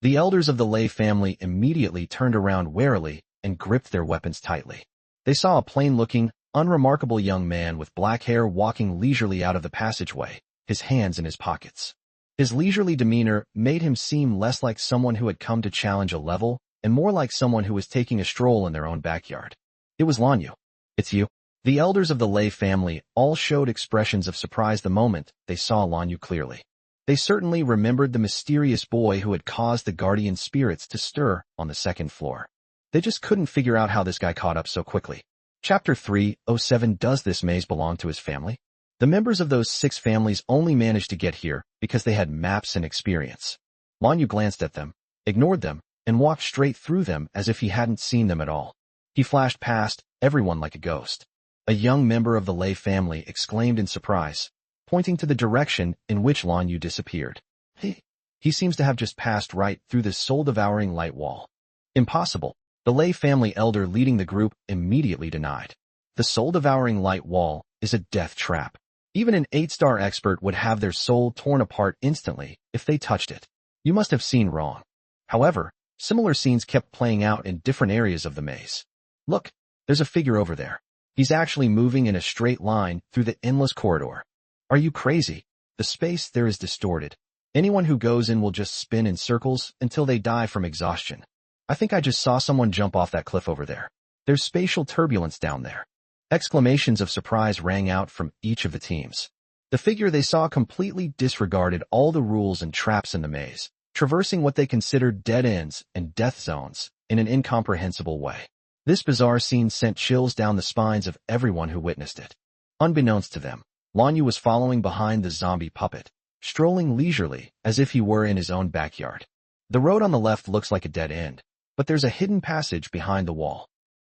The elders of the Lei family immediately turned around warily and gripped their weapons tightly. They saw a plain-looking, unremarkable young man with black hair walking leisurely out of the passageway, his hands in his pockets. His leisurely demeanor made him seem less like someone who had come to challenge a level and more like someone who was taking a stroll in their own backyard. It was Lanyu. "It's you." The elders of the Lei family all showed expressions of surprise the moment they saw Lanyu clearly. They certainly remembered the mysterious boy who had caused the guardian spirits to stir on the second floor. They just couldn't figure out how this guy caught up so quickly. Chapter 307. Does this maze belong to his family? The members of those 6 families only managed to get here because they had maps and experience. Lanyu glanced at them, ignored them, and walked straight through them as if he hadn't seen them at all. He flashed past everyone like a ghost. A young member of the Lei family exclaimed in surprise, pointing to the direction in which Lanyu disappeared. He seems to have just passed right through this soul-devouring light wall." "Impossible," the Lei family elder leading the group immediately denied. "The soul-devouring light wall is a death trap. Even an 8-star expert would have their soul torn apart instantly if they touched it. You must have seen wrong." However, similar scenes kept playing out in different areas of the maze. "Look, there's a figure over there. He's actually moving in a straight line through the endless corridor. Are you crazy? The space there is distorted. Anyone who goes in will just spin in circles until they die from exhaustion. I think I just saw someone jump off that cliff over there. There's spatial turbulence down there." Exclamations of surprise rang out from each of the teams. The figure they saw completely disregarded all the rules and traps in the maze, traversing what they considered dead ends and death zones in an incomprehensible way. This bizarre scene sent chills down the spines of everyone who witnessed it. Unbeknownst to them, Lanyu was following behind the zombie puppet, strolling leisurely as if he were in his own backyard. The road on the left looks like a dead end, but there's a hidden passage behind the wall.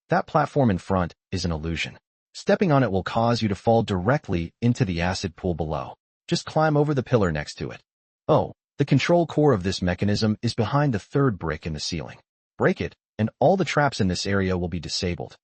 That platform in front is an illusion. Stepping on it will cause you to fall directly into the acid pool below. Just climb over the pillar next to it. Oh, the control core of this mechanism is behind the 3rd brick in the ceiling. Break it, and all the traps in this area will be disabled.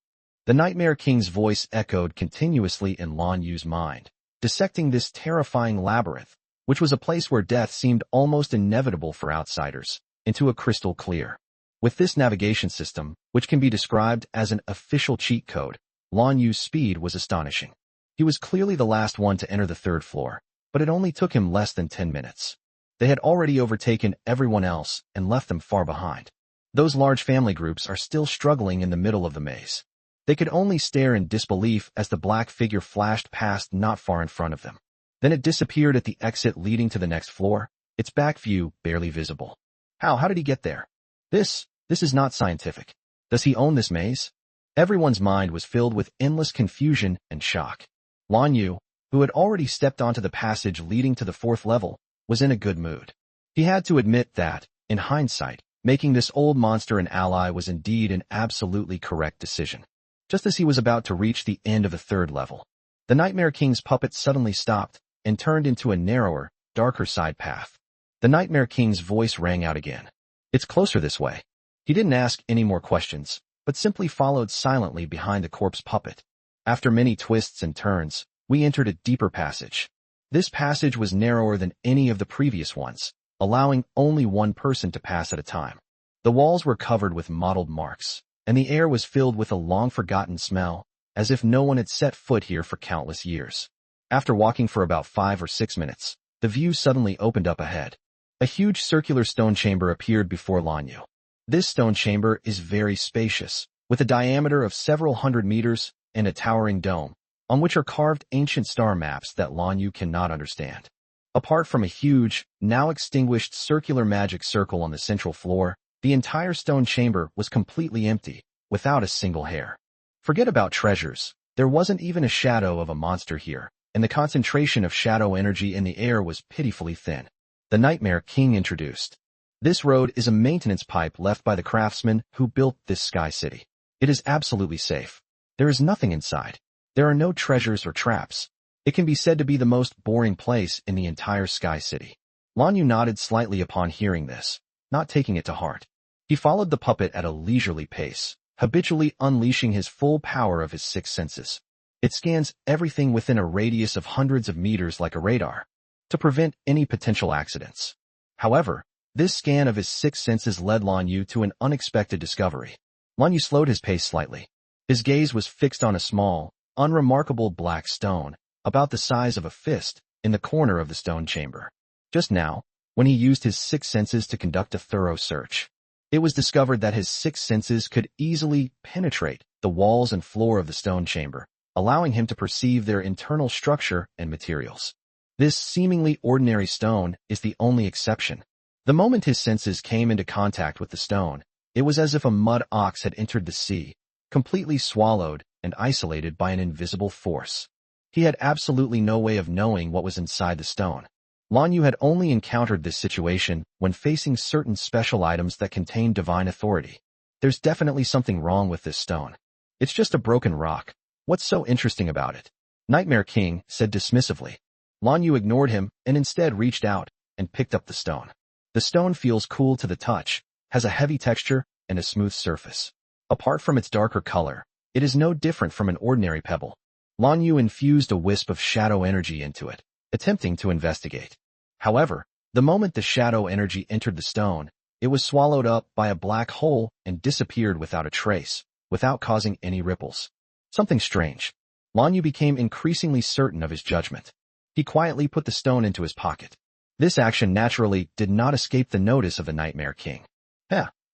The Nightmare King's voice echoed continuously in Lanyu's mind, dissecting this terrifying labyrinth, which was a place where death seemed almost inevitable for outsiders, into a crystal clear. With this navigation system, which can be described as an official cheat code, Lanyu's speed was astonishing. He was clearly the last one to enter the 3rd floor, but it only took him less than 10 minutes. They had already overtaken everyone else and left them far behind. Those large family groups are still struggling in the middle of the maze. They could only stare in disbelief as the black figure flashed past not far in front of them. Then it disappeared at the exit leading to the next floor, its back view barely visible. How did he get there? This is not scientific. Does he own this maze? Everyone's mind was filled with endless confusion and shock. Lanyu, who had already stepped onto the passage leading to the 4th level, was in a good mood. He had to admit that, in hindsight, making this old monster an ally was indeed an absolutely correct decision. Just as he was about to reach the end of the 3rd level, the Nightmare King's puppet suddenly stopped and turned into a narrower, darker side path. The Nightmare King's voice rang out again. "It's closer this way." He didn't ask any more questions, but simply followed silently behind the corpse puppet. After many twists and turns, we entered a deeper passage. This passage was narrower than any of the previous ones, allowing only one person to pass at a time. The walls were covered with mottled marks, and the air was filled with a long-forgotten smell, as if no one had set foot here for countless years. After walking for about 5 or 6 minutes, the view suddenly opened up ahead. A huge circular stone chamber appeared before Lanyu. This stone chamber is very spacious, with a diameter of several hundred meters and a towering dome, on which are carved ancient star maps that Lanyu cannot understand. Apart from a huge, now extinguished circular magic circle on the central floor, the entire stone chamber was completely empty, without a single hair. Forget about treasures. There wasn't even a shadow of a monster here, and the concentration of shadow energy in the air was pitifully thin. The Nightmare King introduced. This road is a maintenance pipe left by the craftsman who built this sky city. It is absolutely safe. There is nothing inside. There are no treasures or traps. It can be said to be the most boring place in the entire sky city. Lanyu nodded slightly upon hearing this, not taking it to heart. He followed the puppet at a leisurely pace, habitually unleashing his full power of his 6 senses. It scans everything within a radius of hundreds of meters like a radar, to prevent any potential accidents. However, this scan of his 6 senses led Lanyu to an unexpected discovery. Lanyu slowed his pace slightly. His gaze was fixed on a small, unremarkable black stone, about the size of a fist, in the corner of the stone chamber. Just now, when he used his 6 senses to conduct a thorough search, it was discovered that his 6 senses could easily penetrate the walls and floor of the stone chamber, allowing him to perceive their internal structure and materials. This seemingly ordinary stone is the only exception. The moment his senses came into contact with the stone, it was as if a mud ox had entered the sea, completely swallowed and isolated by an invisible force. He had absolutely no way of knowing what was inside the stone. Lanyu had only encountered this situation when facing certain special items that contained divine authority. There's definitely something wrong with this stone. It's just a broken rock. What's so interesting about it? Nightmare King said dismissively. Lanyu ignored him and instead reached out and picked up the stone. The stone feels cool to the touch, has a heavy texture and a smooth surface. Apart from its darker color, it is no different from an ordinary pebble. Lanyu infused a wisp of shadow energy into it, attempting to investigate. However, the moment the shadow energy entered the stone, it was swallowed up by a black hole and disappeared without a trace, without causing any ripples. Something strange. Lanyu became increasingly certain of his judgment. He quietly put the stone into his pocket. This action naturally did not escape the notice of the Nightmare King.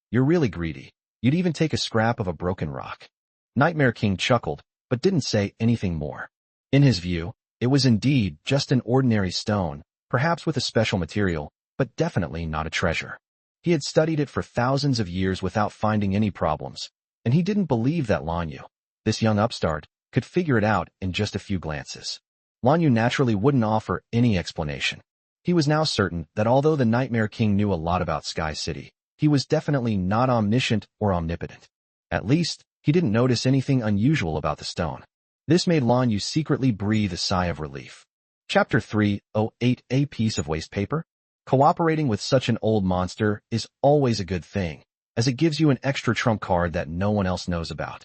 You're really greedy. You'd even take a scrap of a broken rock. Nightmare King chuckled, but didn't say anything more. In his view, it was indeed just an ordinary stone, perhaps with a special material, but definitely not a treasure. He had studied it for thousands of years without finding any problems, and he didn't believe that Lanyu, this young upstart, could figure it out in just a few glances. Lanyu naturally wouldn't offer any explanation. He was now certain that although the Nightmare King knew a lot about Sky City, he was definitely not omniscient or omnipotent. At least, he didn't notice anything unusual about the stone. This made Lanyu secretly breathe a sigh of relief. Chapter 308. A piece of waste paper? Cooperating with such an old monster is always a good thing, as it gives you an extra trump card that no one else knows about.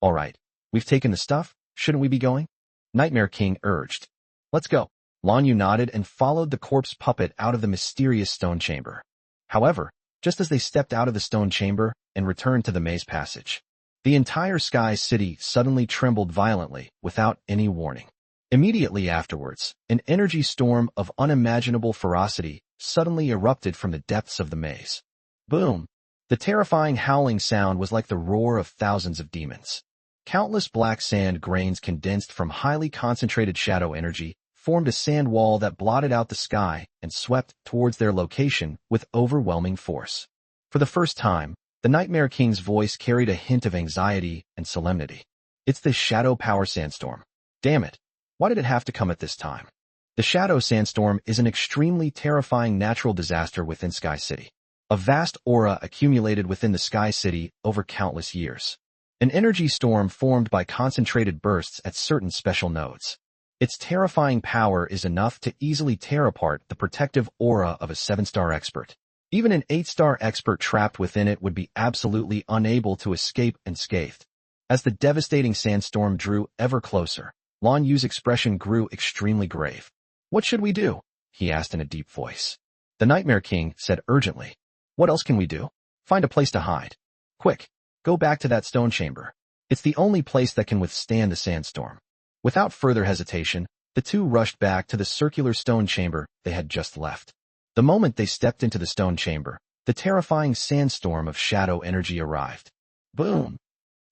Alright, we've taken the stuff, shouldn't we be going? Nightmare King urged. Let's go. Lanyu nodded and followed the corpse puppet out of the mysterious stone chamber. However, just as they stepped out of the stone chamber and returned to the maze passage, the entire Sky City suddenly trembled violently without any warning. Immediately afterwards, an energy storm of unimaginable ferocity suddenly erupted from the depths of the maze. Boom! The terrifying howling sound was like the roar of thousands of demons. Countless black sand grains condensed from highly concentrated shadow energy formed a sand wall that blotted out the sky and swept towards their location with overwhelming force. For the first time, the Nightmare King's voice carried a hint of anxiety and solemnity. It's the Shadow Power Sandstorm. Damn it! Why did it have to come at this time? The Shadow Sandstorm is an extremely terrifying natural disaster within Sky City. A vast aura accumulated within the Sky City over countless years. An energy storm formed by concentrated bursts at certain special nodes. Its terrifying power is enough to easily tear apart the protective aura of a 7-star expert. Even an 8-star expert trapped within it would be absolutely unable to escape unscathed. As the devastating sandstorm drew ever closer, Lanyu's expression grew extremely grave. What should we do? He asked in a deep voice. The Nightmare King said urgently. What else can we do? Find a place to hide. Quick, go back to that stone chamber. It's the only place that can withstand the sandstorm. Without further hesitation, the two rushed back to the circular stone chamber they had just left. The moment they stepped into the stone chamber, the terrifying sandstorm of shadow energy arrived. Boom!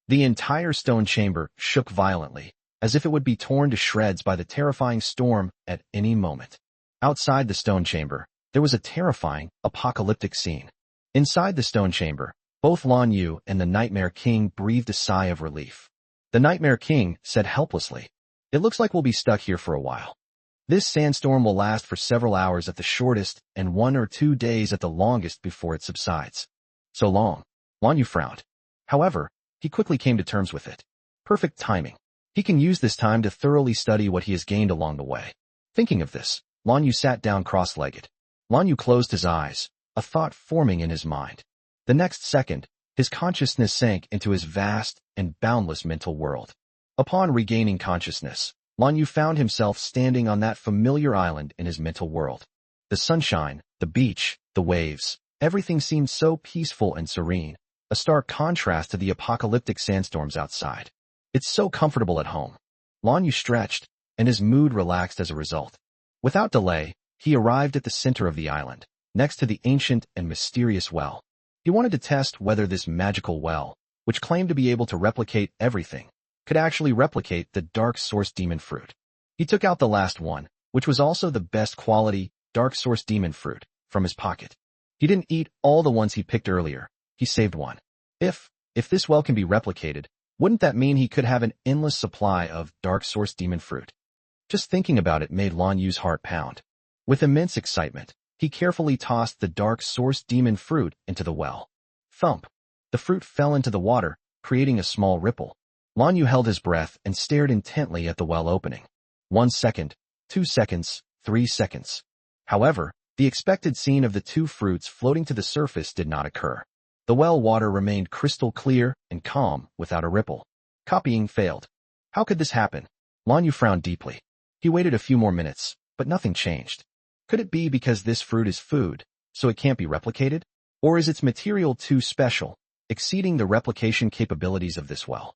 The entire stone chamber shook violently, as if it would be torn to shreds by the terrifying storm at any moment. Outside the stone chamber, there was a terrifying, apocalyptic scene. Inside the stone chamber, both Lan Yu and the Nightmare King breathed a sigh of relief. The Nightmare King said helplessly, "It looks like we'll be stuck here for a while. This sandstorm will last for several hours at the shortest and 1 or 2 days at the longest before it subsides." "So long." Lan Yu frowned. However, he quickly came to terms with it. Perfect timing. He can use this time to thoroughly study what he has gained along the way. Thinking of this, Lan Yu sat down cross-legged. Lan Yu closed his eyes, a thought forming in his mind. The next second, his consciousness sank into his vast and boundless mental world. Upon regaining consciousness, Lan Yu found himself standing on that familiar island in his mental world. The sunshine, the beach, the waves, everything seemed so peaceful and serene, a stark contrast to the apocalyptic sandstorms outside. "It's so comfortable at home." Lan Yu stretched, and his mood relaxed as a result. Without delay, he arrived at the center of the island, next to the ancient and mysterious well. He wanted to test whether this magical well, which claimed to be able to replicate everything, could actually replicate the dark source demon fruit. He took out the last one, which was also the best quality dark source demon fruit, from his pocket. He didn't eat all the ones he picked earlier. He saved one. If this well can be replicated, wouldn't that mean he could have an endless supply of dark source demon fruit? Just thinking about it made Lan Yu's heart pound. With immense excitement, he carefully tossed the dark source demon fruit into the well. Thump! The fruit fell into the water, creating a small ripple. Lan Yu held his breath and stared intently at the well opening. 1 second, 2 seconds, 3 seconds. However, the expected scene of the two fruits floating to the surface did not occur. The well water remained crystal clear and calm without a ripple. Copying failed. How could this happen? Lan Yu frowned deeply. He waited a few more minutes, but nothing changed. Could it be because this fruit is food, so it can't be replicated? Or is its material too special, exceeding the replication capabilities of this well?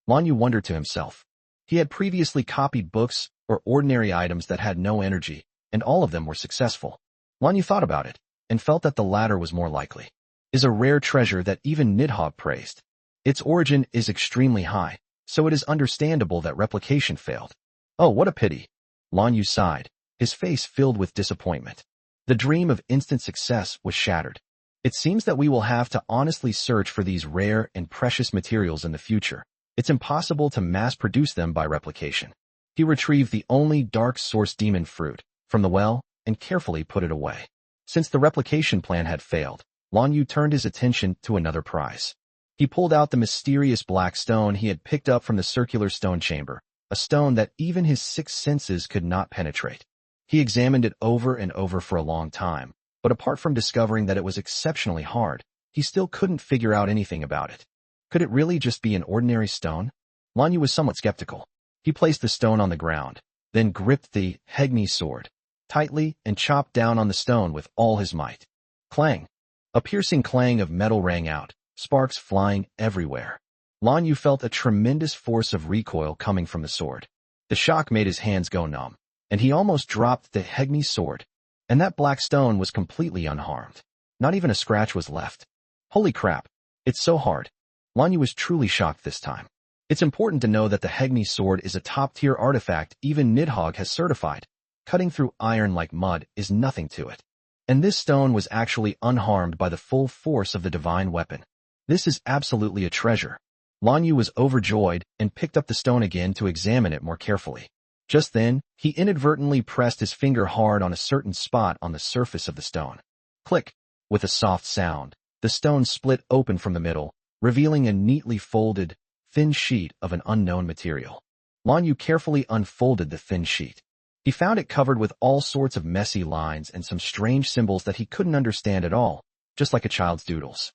Lan Yu wondered to himself. He had previously copied books or ordinary items that had no energy, and all of them were successful. Lan Yu thought about it, and felt that the latter was more likely. Is a rare treasure that even Nidhogg praised. Its origin is extremely high, so it is understandable that replication failed. Oh, what a pity. Lan Yu sighed, his face filled with disappointment. The dream of instant success was shattered. It seems that we will have to honestly search for these rare and precious materials in the future. It's impossible to mass-produce them by replication. He retrieved the only dark source demon fruit from the well and carefully put it away. Since the replication plan had failed, Lan Yu turned his attention to another prize. He pulled out the mysterious black stone he had picked up from the circular stone chamber, a stone that even his 6 senses could not penetrate. He examined it over and over for a long time, but apart from discovering that it was exceptionally hard, he still couldn't figure out anything about it. Could it really just be an ordinary stone? Lan Yu was somewhat skeptical. He placed the stone on the ground, then gripped the Hegni sword tightly and chopped down on the stone with all his might. Clang! A piercing clang of metal rang out, sparks flying everywhere. Lan Yu felt a tremendous force of recoil coming from the sword. The shock made his hands go numb, and he almost dropped the Hegni sword. And that black stone was completely unharmed. Not even a scratch was left. Holy crap! It's so hard. Lan Yu was truly shocked this time. It's important to know that the Hegni sword is a top-tier artifact even Nidhogg has certified. Cutting through iron like mud is nothing to it. And this stone was actually unharmed by the full force of the divine weapon. This is absolutely a treasure. Lan Yu was overjoyed and picked up the stone again to examine it more carefully. Just then, he inadvertently pressed his finger hard on a certain spot on the surface of the stone. Click! With a soft sound, the stone split open from the middle, revealing a neatly folded, thin sheet of an unknown material. Lan Yu carefully unfolded the thin sheet. He found it covered with all sorts of messy lines and some strange symbols that he couldn't understand at all, just like a child's doodles.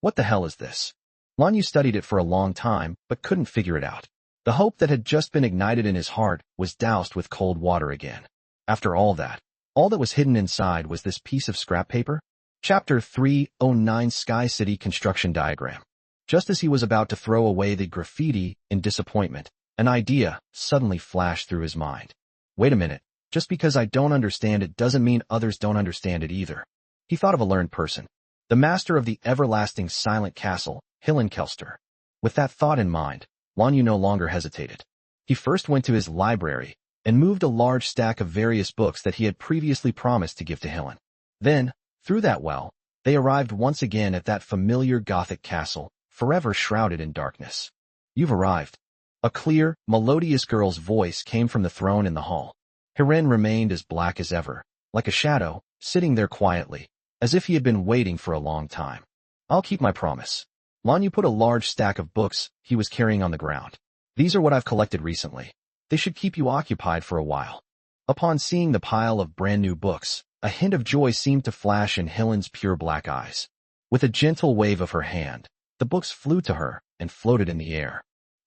What the hell is this? Lan Yu studied it for a long time, but couldn't figure it out. The hope that had just been ignited in his heart was doused with cold water again. After all that was hidden inside was this piece of scrap paper? Chapter 309 Sky City Construction Diagram. Just as he was about to throw away the graffiti in disappointment, an idea suddenly flashed through his mind. Wait a minute, just because I don't understand it doesn't mean others don't understand it either. He thought of a learned person, the master of the everlasting silent castle, Hillenkelster. With that thought in mind, Lan Yu no longer hesitated. He first went to his library and moved a large stack of various books that he had previously promised to give to Hillen. Then, through that well, they arrived once again at that familiar Gothic castle, forever shrouded in darkness. You've arrived. A clear, melodious girl's voice came from the throne in the hall. Hiren remained as black as ever, like a shadow, sitting there quietly, as if he had been waiting for a long time. I'll keep my promise. Lan Yu put a large stack of books he was carrying on the ground. These are what I've collected recently. They should keep you occupied for a while. Upon seeing the pile of brand new books, a hint of joy seemed to flash in Hillen's pure black eyes. With a gentle wave of her hand, the books flew to her and floated in the air.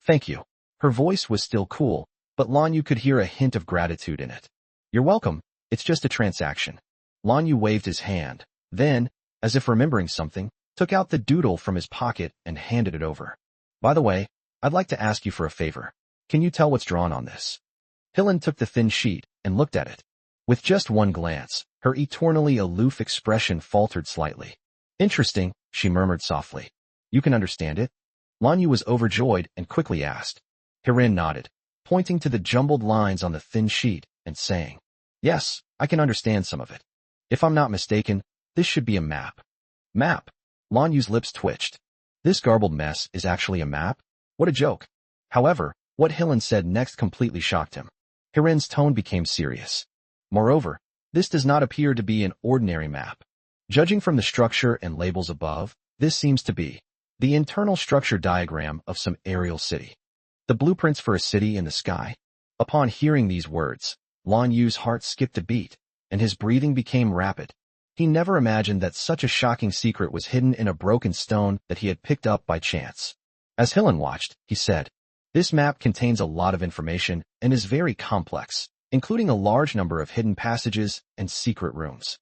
Thank you. Her voice was still cool, but Lan Yu could hear a hint of gratitude in it. You're welcome. It's just a transaction. Lan Yu waved his hand, then, as if remembering something, took out the doodle from his pocket and handed it over. By the way, I'd like to ask you for a favor. Can you tell what's drawn on this? Hillen took the thin sheet and looked at it. With just one glance, her eternally aloof expression faltered slightly. Interesting, she murmured softly. You can understand it? Lan Yu was overjoyed and quickly asked. Hiren nodded, pointing to the jumbled lines on the thin sheet and saying, Yes, I can understand some of it. If I'm not mistaken, this should be a map. Map? Lan Yu's lips twitched. This garbled mess is actually a map? What a joke. However, what Hillen said next completely shocked him. Hiren's tone became serious. Moreover, this does not appear to be an ordinary map. Judging from the structure and labels above, this seems to be the internal structure diagram of some aerial city. The blueprints for a city in the sky. Upon hearing these words, Lan Yu's heart skipped a beat, and his breathing became rapid. He never imagined that such a shocking secret was hidden in a broken stone that he had picked up by chance. As Hillen watched, he said, This map contains a lot of information and is very complex, including a large number of hidden passages and secret rooms.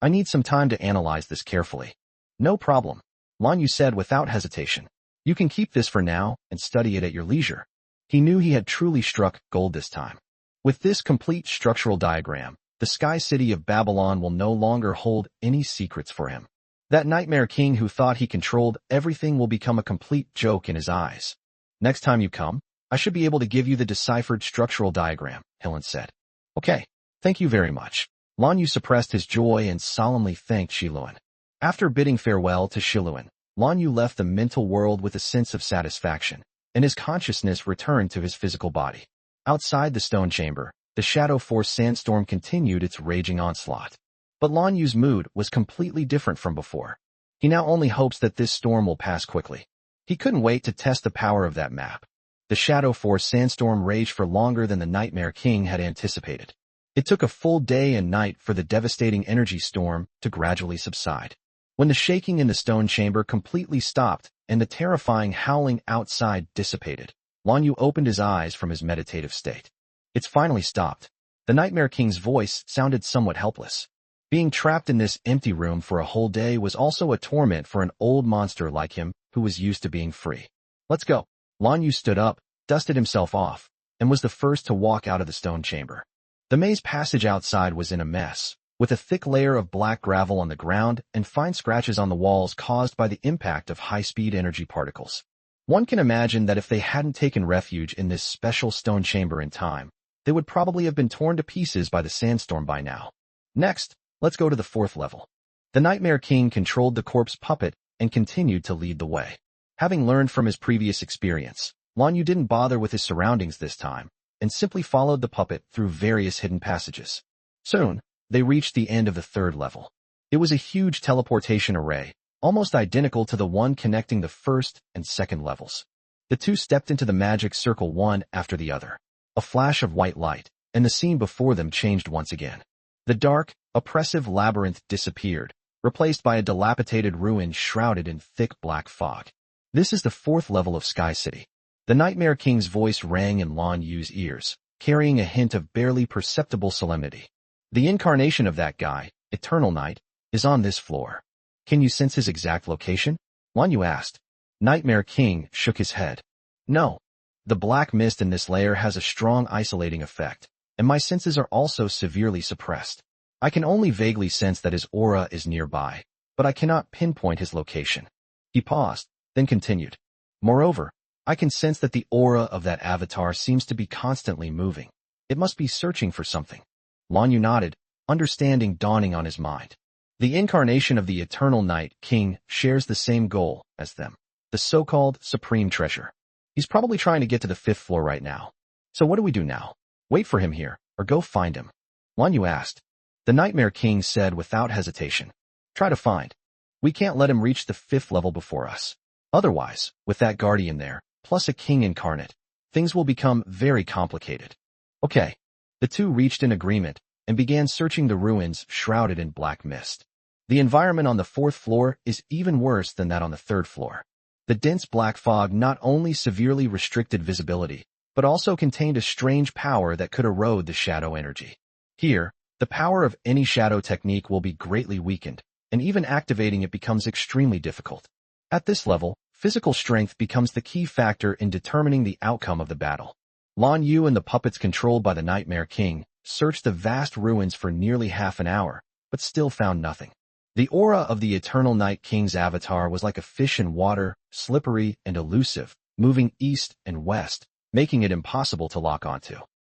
I need some time to analyze this carefully. No problem, Lan Yu said without hesitation. You can keep this for now and study it at your leisure. He knew he had truly struck gold this time. With this complete structural diagram, the sky city of Babylon will no longer hold any secrets for him. That nightmare king who thought he controlled everything will become a complete joke in his eyes. Next time you come, I should be able to give you the deciphered structural diagram, Hillen said. Okay, thank you very much. Lan Yu suppressed his joy and solemnly thanked Shiluan. After bidding farewell to Shiluan, Lan Yu left the mental world with a sense of satisfaction, and his consciousness returned to his physical body. Outside the stone chamber, the Shadow Force sandstorm continued its raging onslaught. But Lan Yu's mood was completely different from before. He now only hopes that this storm will pass quickly. He couldn't wait to test the power of that map. The Shadow Force sandstorm raged for longer than the Nightmare King had anticipated. It took a full day and night for the devastating energy storm to gradually subside. When the shaking in the stone chamber completely stopped and the terrifying howling outside dissipated, Lan Yu opened his eyes from his meditative state. It's finally stopped. The Nightmare King's voice sounded somewhat helpless. Being trapped in this empty room for a whole day was also a torment for an old monster like him who was used to being free. Let's go. Lan Yu stood up, dusted himself off, and was the first to walk out of the stone chamber. The maze passage outside was in a mess, with a thick layer of black gravel on the ground and fine scratches on the walls caused by the impact of high-speed energy particles. One can imagine that if they hadn't taken refuge in this special stone chamber in time, they would probably have been torn to pieces by the sandstorm by now. Next, let's go to the 4th level. The Nightmare King controlled the corpse puppet and continued to lead the way. Having learned from his previous experience, Lan Yu didn't bother with his surroundings this time, and simply followed the puppet through various hidden passages. Soon, they reached the end of the 3rd level. It was a huge teleportation array, almost identical to the one connecting the 1st and 2nd levels. The two stepped into the magic circle one after the other. A flash of white light, and the scene before them changed once again. The dark, oppressive labyrinth disappeared, replaced by a dilapidated ruin shrouded in thick black fog. This is the 4th level of Sky City. The Nightmare King's voice rang in Lan Yu's ears, carrying a hint of barely perceptible solemnity. The incarnation of that guy, Eternal Night, is on this floor. Can you sense his exact location? Lan Yu asked. Nightmare King shook his head. No. The black mist in this layer has a strong isolating effect, and my senses are also severely suppressed. I can only vaguely sense that his aura is nearby, but I cannot pinpoint his location. He paused, then continued. Moreover, I can sense that the aura of that avatar seems to be constantly moving. It must be searching for something. Lan Yu nodded, understanding dawning on his mind. The incarnation of the Eternal Night King shares the same goal as them, the so-called Supreme Treasure. He's probably trying to get to the 5th floor right now. So what do we do now? Wait for him here, or go find him? Lan Yu asked. The Nightmare King said without hesitation. Try to find. We can't let him reach the 5th level before us. Otherwise, with that guardian there, plus a king incarnate, things will become very complicated. Okay. The two reached an agreement and began searching the ruins shrouded in black mist. The environment on the 4th floor is even worse than that on the 3rd floor. The dense black fog not only severely restricted visibility, but also contained a strange power that could erode the shadow energy. Here, the power of any shadow technique will be greatly weakened, and even activating it becomes extremely difficult. At this level, physical strength becomes the key factor in determining the outcome of the battle. Lan Yu and the puppets controlled by the Nightmare King searched the vast ruins for nearly half an hour, but still found nothing. The aura of the Eternal Night King's avatar was like a fish in water, slippery and elusive, moving east and west, making it impossible to lock onto.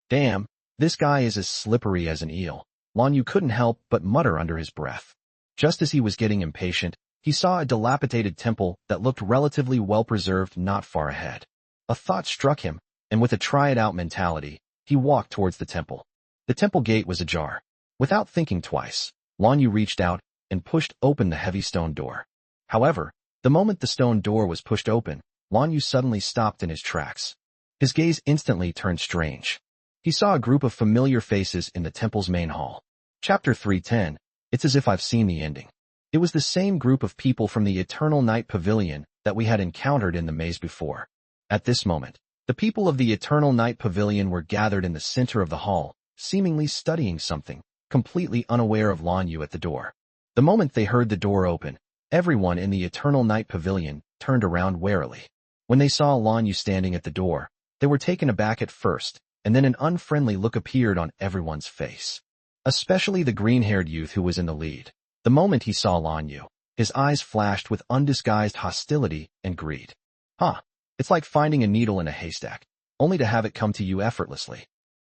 Damn, this guy is as slippery as an eel. Lan Yu couldn't help but mutter under his breath. Just as he was getting impatient, he saw a dilapidated temple that looked relatively well-preserved not far ahead. A thought struck him, and with a try-it-out mentality, he walked towards the temple. The temple gate was ajar. Without thinking twice, Lan Yu reached out and pushed open the heavy stone door. However, the moment the stone door was pushed open, Lan Yu suddenly stopped in his tracks. His gaze instantly turned strange. He saw a group of familiar faces in the temple's main hall. Chapter 310, It's as if I've seen the ending. It was the same group of people from the Eternal Night Pavilion that we had encountered in the maze before. At this moment, the people of the Eternal Night Pavilion were gathered in the center of the hall, seemingly studying something, completely unaware of Lan Yu at the door. The moment they heard the door open, everyone in the Eternal Night Pavilion turned around warily. When they saw Lan Yu standing at the door, they were taken aback at first, and then an unfriendly look appeared on everyone's face. Especially the green-haired youth who was in the lead. The moment he saw Lan Yu, his eyes flashed with undisguised hostility and greed. Huh, it's like finding a needle in a haystack, only to have it come to you effortlessly.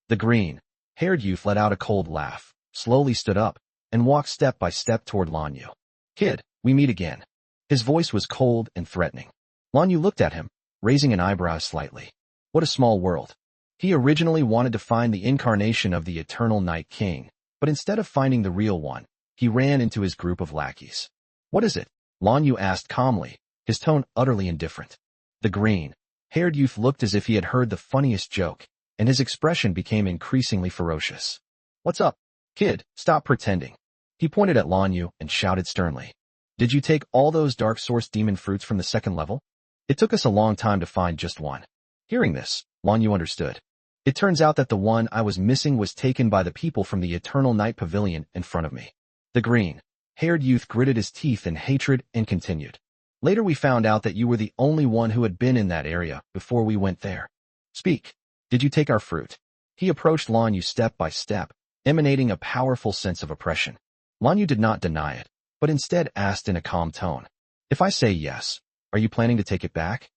The green-haired youth let out a cold laugh, slowly stood up, and walked step by step toward Lan Yu. Kid, we meet again. His voice was cold and threatening. Lan Yu looked at him, raising an eyebrow slightly. What a small world. He originally wanted to find the incarnation of the Eternal Night King, but instead of finding the real one, he ran into his group of lackeys. What is it? Lan Yu asked calmly, his tone utterly indifferent. The green-haired youth looked as if he had heard the funniest joke, and his expression became increasingly ferocious. What's up? Kid, stop pretending. He pointed at Lan Yu and shouted sternly. Did you take all those Dark Source demon fruits from the 2nd level? It took us a long time to find just one. Hearing this, Lan Yu understood. It turns out that the one I was missing was taken by the people from the Eternal Night Pavilion in front of me. The green-haired youth gritted his teeth in hatred and continued. Later we found out that you were the only one who had been in that area before we went there. Speak. Did you take our fruit? He approached Lan Yu step by step, emanating a powerful sense of oppression. Lan Yu did not deny it, but instead asked in a calm tone. If I say yes, are you planning to take it back?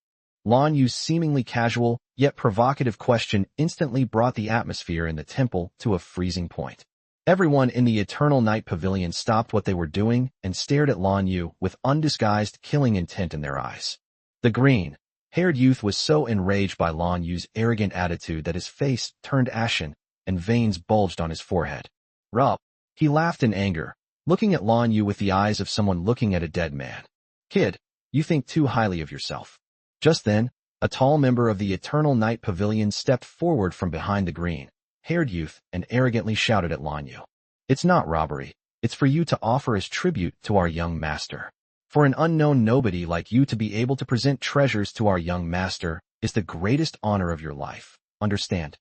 Lan Yu's seemingly casual, yet provocative question instantly brought the atmosphere in the temple to a freezing point. Everyone in the Eternal Night Pavilion stopped what they were doing and stared at Lan Yu with undisguised killing intent in their eyes. The green-haired youth was so enraged by Lan Yu's arrogant attitude that his face turned ashen and veins bulged on his forehead. Rup. He laughed in anger, looking at Lan Yu with the eyes of someone looking at a dead man. Kid, you think too highly of yourself. Just then, a tall member of the Eternal Night Pavilion stepped forward from behind the green-haired youth and arrogantly shouted at Lan Yu. It's not robbery. It's for you to offer as tribute to our young master. For an unknown nobody like you to be able to present treasures to our young master is the greatest honor of your life. Understand?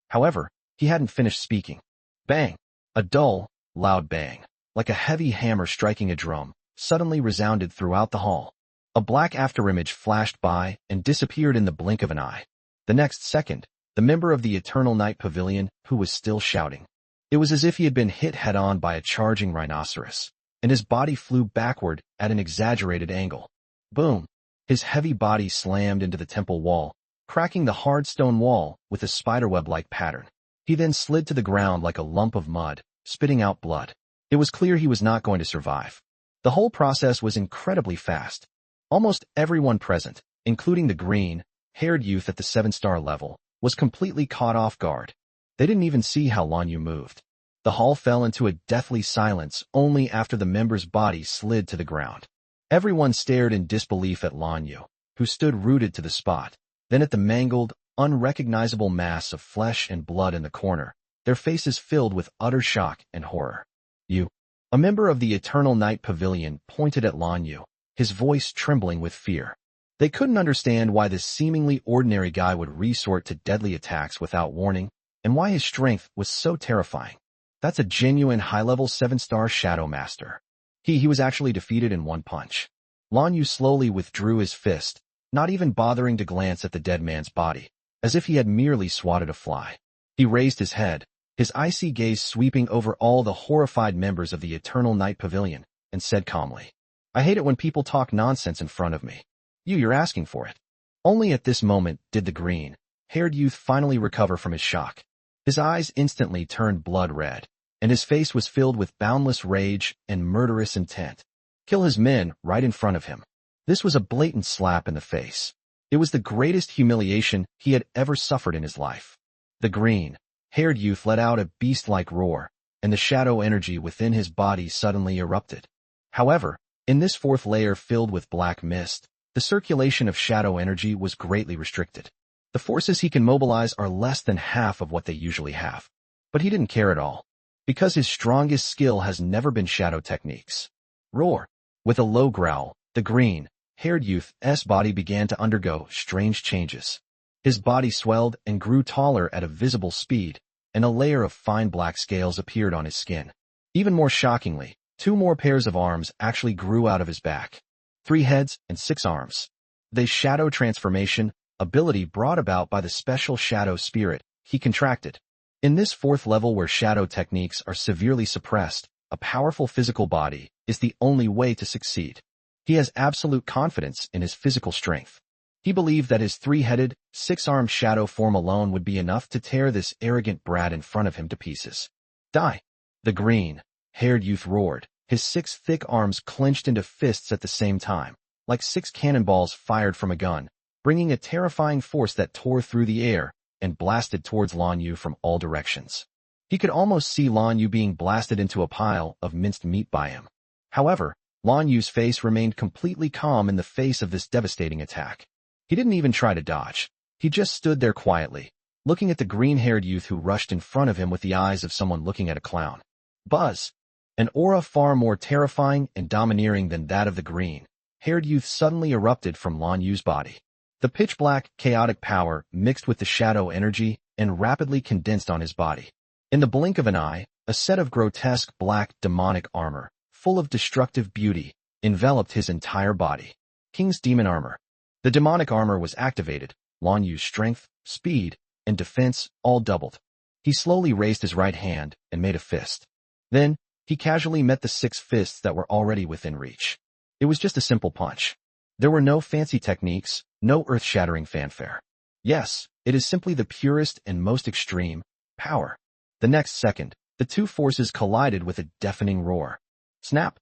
However, he hadn't finished speaking. Bang! A dull, loud bang, like a heavy hammer striking a drum, suddenly resounded throughout the hall. A black afterimage flashed by and disappeared in the blink of an eye. The next second, the member of the Eternal Night Pavilion, who was still shouting. It was as if he had been hit head-on by a charging rhinoceros, and his body flew backward at an exaggerated angle. Boom! His heavy body slammed into the temple wall, cracking the hard stone wall with a spiderweb-like pattern. He then slid to the ground like a lump of mud, spitting out blood. It was clear he was not going to survive. The whole process was incredibly fast. Almost everyone present, including the green-haired youth at the 7-star level, was completely caught off guard. They didn't even see how Lan Yu moved. The hall fell into a deathly silence only after the member's body slid to the ground. Everyone stared in disbelief at Lan Yu, who stood rooted to the spot, then at the mangled, unrecognizable mass of flesh and blood in the corner, their faces filled with utter shock and horror. You. A member of the Eternal Night Pavilion pointed at Lan Yu, his voice trembling with fear. They couldn't understand why this seemingly ordinary guy would resort to deadly attacks without warning, and why his strength was so terrifying. That's a genuine high-level 7-star Shadow Master. He was actually defeated in one punch. Lan Yu slowly withdrew his fist, not even bothering to glance at the dead man's body, as if he had merely swatted a fly. He raised his head, his icy gaze sweeping over all the horrified members of the Eternal Night Pavilion, and said calmly, "I hate it when people talk nonsense in front of me. You're asking for it." Only at this moment did the green-haired youth finally recover from his shock. His eyes instantly turned blood red, and his face was filled with boundless rage and murderous intent. Kill his men right in front of him. This was a blatant slap in the face. It was the greatest humiliation he had ever suffered in his life. The green-haired youth let out a beast-like roar, and the shadow energy within his body suddenly erupted. However, in this fourth layer filled with black mist, the circulation of shadow energy was greatly restricted. The forces he can mobilize are less than half of what they usually have. But he didn't care at all, because his strongest skill has never been shadow techniques. Roar! With a low growl, the green-haired youth's body began to undergo strange changes. His body swelled and grew taller at a visible speed, and a layer of fine black scales appeared on his skin. Even more shockingly, 2 more pairs of arms actually grew out of his back. 3 heads and 6 arms. The shadow transformation ability brought about by the special shadow spirit he contracted. In this 4th level where shadow techniques are severely suppressed, a powerful physical body is the only way to succeed. He has absolute confidence in his physical strength. He believed that his 3-headed, 6-armed shadow form alone would be enough to tear this arrogant brat in front of him to pieces. Die! The green-haired youth roared, his 6 thick arms clenched into fists at the same time, like 6 cannonballs fired from a gun, bringing a terrifying force that tore through the air and blasted towards Lan Yu from all directions. He could almost see Lan Yu being blasted into a pile of minced meat by him. However, Lan Yu's face remained completely calm in the face of this devastating attack. He didn't even try to dodge. He just stood there quietly, looking at the green-haired youth who rushed in front of him with the eyes of someone looking at a clown. Buzz! An aura far more terrifying and domineering than that of the green-haired youth suddenly erupted from Lan Yu's body. The pitch-black, chaotic power mixed with the shadow energy and rapidly condensed on his body. In the blink of an eye, a set of grotesque black demonic armor, full of destructive beauty, enveloped his entire body. King's Demon Armor. The demonic armor was activated. Lan Yu's strength, speed, and defense all doubled. He slowly raised his right hand and made a fist. Then, he casually met the 6 fists that were already within reach. It was just a simple punch. There were no fancy techniques, no earth-shattering fanfare. Yes, it is simply the purest and most extreme power. The next second, the 2 forces collided with a deafening roar. Snap!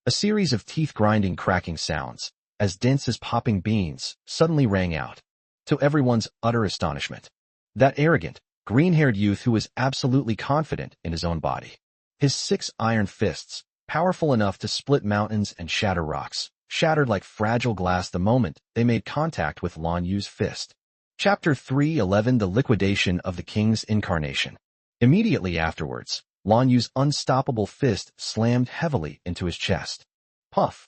A series of teeth-grinding cracking sounds, as dense as popping beans, suddenly rang out. To everyone's utter astonishment. That arrogant, green-haired youth who was absolutely confident in his own body. His 6 iron fists, powerful enough to split mountains and shatter rocks, shattered like fragile glass the moment they made contact with Lan Yu's fist. Chapter 3:11 The Liquidation of the King's Incarnation. Immediately afterwards, Lan Yu's unstoppable fist slammed heavily into his chest. Puff!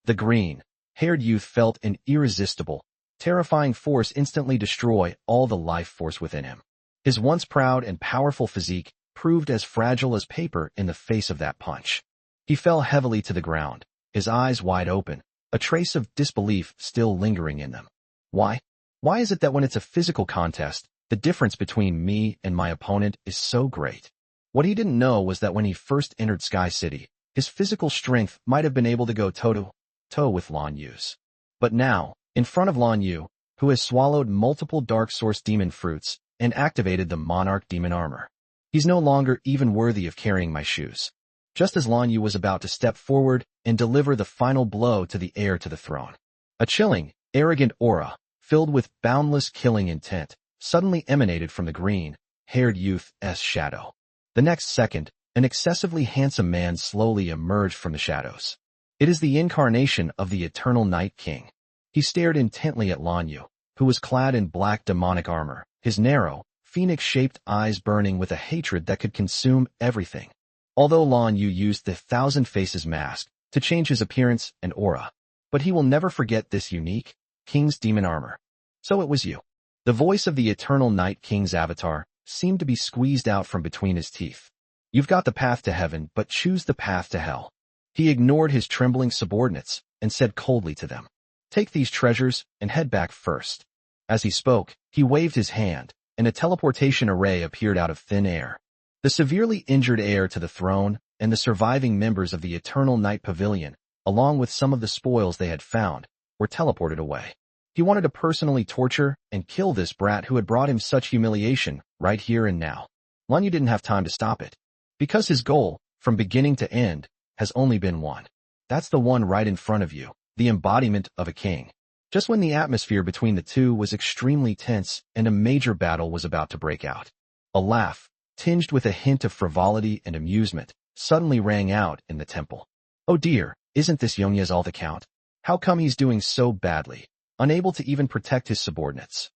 The green-haired youth felt an irresistible, terrifying force instantly destroy all the life force within him. His once proud and powerful physique proved as fragile as paper in the face of that punch. He fell heavily to the ground, his eyes wide open, a trace of disbelief still lingering in them. Why? Why is it that when it's a physical contest, the difference between me and my opponent is so great? What he didn't know was that when he first entered Sky City, his physical strength might have been able to go toe-to-toe with Lan Yu's. But now, in front of Lan Yu, who has swallowed multiple Dark Source demon fruits and activated the Monarch demon armor, he's no longer even worthy of carrying my shoes. Just as Lan Yu was about to step forward and deliver the final blow to the heir to the throne, a chilling, arrogant aura, filled with boundless killing intent, suddenly emanated from the green-haired youth's shadow. The next second, an excessively handsome man slowly emerged from the shadows. It is the incarnation of the Eternal Night King. He stared intently at Lan Yu, who was clad in black demonic armor, his narrow, phoenix-shaped eyes burning with a hatred that could consume everything. Although Lan Yu used the Thousand Faces mask to change his appearance and aura, but he will never forget this unique King's demon armor. So it was you. The voice of the Eternal Night King's avatar seemed to be squeezed out from between his teeth. You've got the path to heaven, but choose the path to hell. He ignored his trembling subordinates and said coldly to them, "Take these treasures and head back first." As he spoke, he waved his hand, and a teleportation array appeared out of thin air. The severely injured heir to the throne and the surviving members of the Eternal Night Pavilion, along with some of the spoils they had found, were teleported away. He wanted to personally torture and kill this brat who had brought him such humiliation right here and now. Lan Yu didn't have time to stop it, because his goal, from beginning to end, has only been one. That's the one right in front of you, the embodiment of a king. Just when the atmosphere between the two was extremely tense and a major battle was about to break out, a laugh, tinged with a hint of frivolity and amusement, suddenly rang out in the temple. Oh dear, isn't this Yongya's all the count? How come he's doing so badly, unable to even protect his subordinates?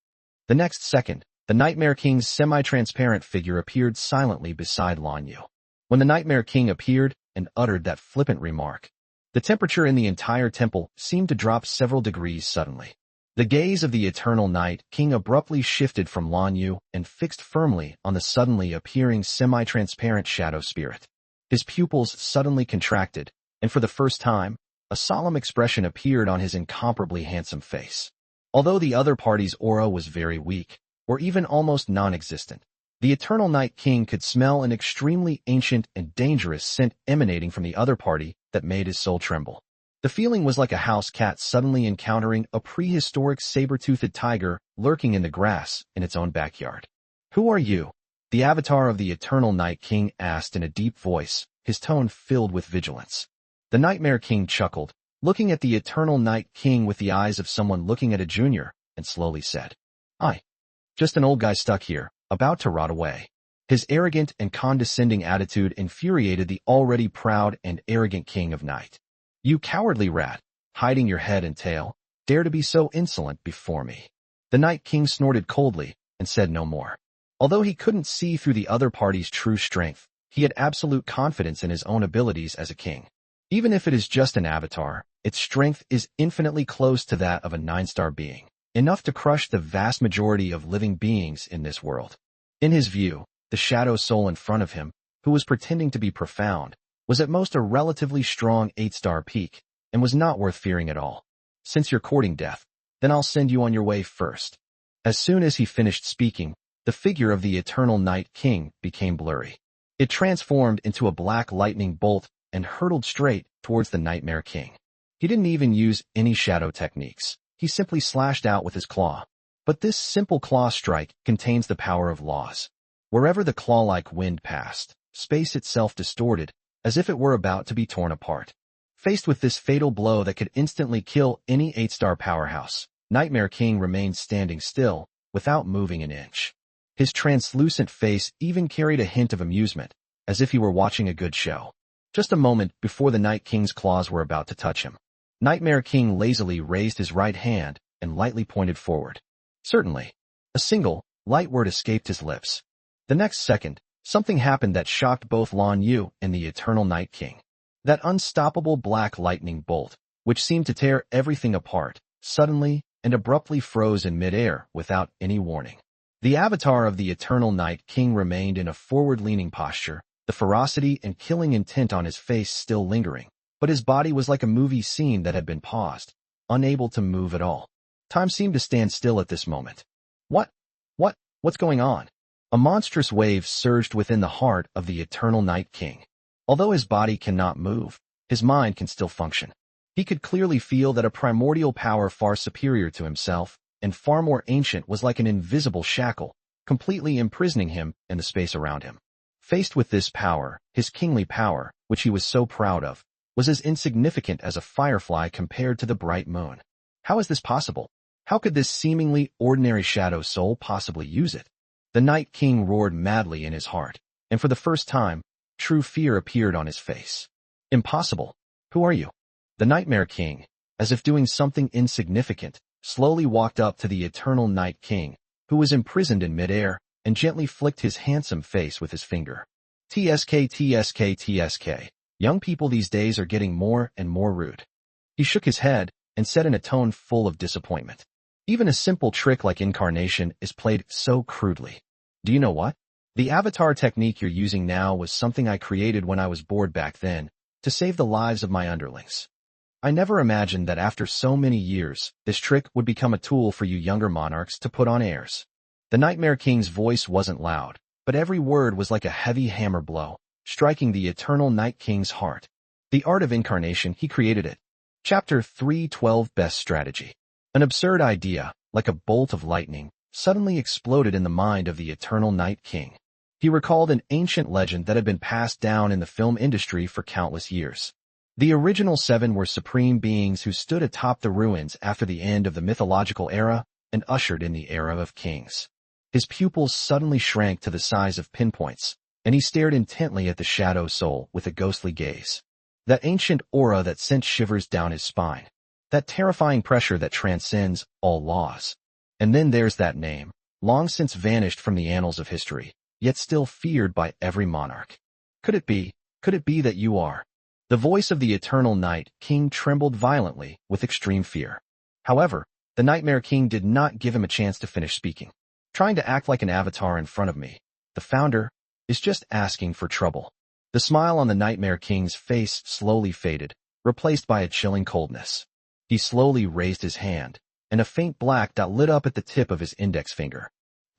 The next second, the Nightmare King's semi-transparent figure appeared silently beside Lan Yu. When the Nightmare King appeared and uttered that flippant remark, the temperature in the entire temple seemed to drop several degrees suddenly. The gaze of the Eternal Night King abruptly shifted from Lan Yu and fixed firmly on the suddenly appearing semi-transparent shadow spirit. His pupils suddenly contracted, and for the first time, a solemn expression appeared on his incomparably handsome face. Although the other party's aura was very weak, or even almost non-existent, the Eternal Night King could smell an extremely ancient and dangerous scent emanating from the other party that made his soul tremble. The feeling was like a house cat suddenly encountering a prehistoric saber-toothed tiger lurking in the grass in its own backyard. "Who are you?" the avatar of the Eternal Night King asked in a deep voice, his tone filled with vigilance. The Nightmare King chuckled, looking at the Eternal Night King with the eyes of someone looking at a junior, and slowly said, "I. Just an old guy stuck here, about to rot away." His arrogant and condescending attitude infuriated the already proud and arrogant King of Night. "You cowardly rat, hiding your head and tail, dare to be so insolent before me." The Night King snorted coldly and said no more. Although he couldn't see through the other party's true strength, he had absolute confidence in his own abilities as a king. Even if it is just an avatar, its strength is infinitely close to that of a 9-star being, enough to crush the vast majority of living beings in this world. In his view, the shadow soul in front of him, who was pretending to be profound, was at most a relatively strong 8-star peak, and was not worth fearing at all. "Since you're courting death, then I'll send you on your way first." As soon as he finished speaking, the figure of the Eternal Night King became blurry. It transformed into a black lightning bolt and hurtled straight towards the Nightmare King. He didn't even use any shadow techniques. He simply slashed out with his claw. But this simple claw strike contains the power of laws. Wherever the claw-like wind passed, space itself distorted, as if it were about to be torn apart. Faced with this fatal blow that could instantly kill any 8-star powerhouse, Nightmare King remained standing still, without moving an inch. His translucent face even carried a hint of amusement, as if he were watching a good show. Just a moment before the Night King's claws were about to touch him, Nightmare King lazily raised his right hand and lightly pointed forward. Certainly. A single, light word escaped his lips. The next second, something happened that shocked both Lan Yu and the Eternal Night King. That unstoppable black lightning bolt, which seemed to tear everything apart, suddenly and abruptly froze in midair without any warning. The avatar of the Eternal Night King remained in a forward-leaning posture, the ferocity and killing intent on his face still lingering, but but his body was like a movie scene that had been paused, unable to move at all. Time seemed to stand still at this moment. What? What's going on? A monstrous wave surged within the heart of the Eternal Night King. Although his body cannot move, his mind can still function. He could clearly feel that a primordial power far superior to himself and far more ancient was like an invisible shackle, completely imprisoning him and the space around him. Faced with this power, his kingly power, which he was so proud of, was as insignificant as a firefly compared to the bright moon. How is this possible? How could this seemingly ordinary shadow soul possibly use it? The Night King roared madly in his heart, and for the first time, true fear appeared on his face. Impossible. Who are you? The Nightmare King, as if doing something insignificant, slowly walked up to the Eternal Night King, who was imprisoned in midair, and gently flicked his handsome face with his finger. TSK, TSK, TSK. Young people these days are getting more and more rude. He shook his head and said in a tone full of disappointment. Even a simple trick like incarnation is played so crudely. Do you know what? The avatar technique you're using now was something I created when I was bored back then, to save the lives of my underlings. I never imagined that after so many years, this trick would become a tool for you younger monarchs to put on airs. The Nightmare King's voice wasn't loud, but every word was like a heavy hammer blow, striking the Eternal Night King's heart. The art of incarnation, he created it. Chapter 3:12 Best Strategy. An absurd idea, like a bolt of lightning, suddenly exploded in the mind of the Eternal Night King. He recalled an ancient legend that had been passed down in the film industry for countless years. The original 7 were supreme beings who stood atop the ruins after the end of the mythological era and ushered in the era of kings. His pupils suddenly shrank to the size of pinpoints, and he stared intently at the shadow soul with a ghostly gaze. That ancient aura that sent shivers down his spine. That terrifying pressure that transcends all laws. And then there's that name, long since vanished from the annals of history, yet still feared by every monarch. Could it be that you are? The voice of the Eternal Night King trembled violently with extreme fear. However, the Nightmare King did not give him a chance to finish speaking. Trying to act like an avatar in front of me, the founder, is just asking for trouble. The smile on the Nightmare King's face slowly faded, replaced by a chilling coldness. He slowly raised his hand, and a faint black dot lit up at the tip of his index finger.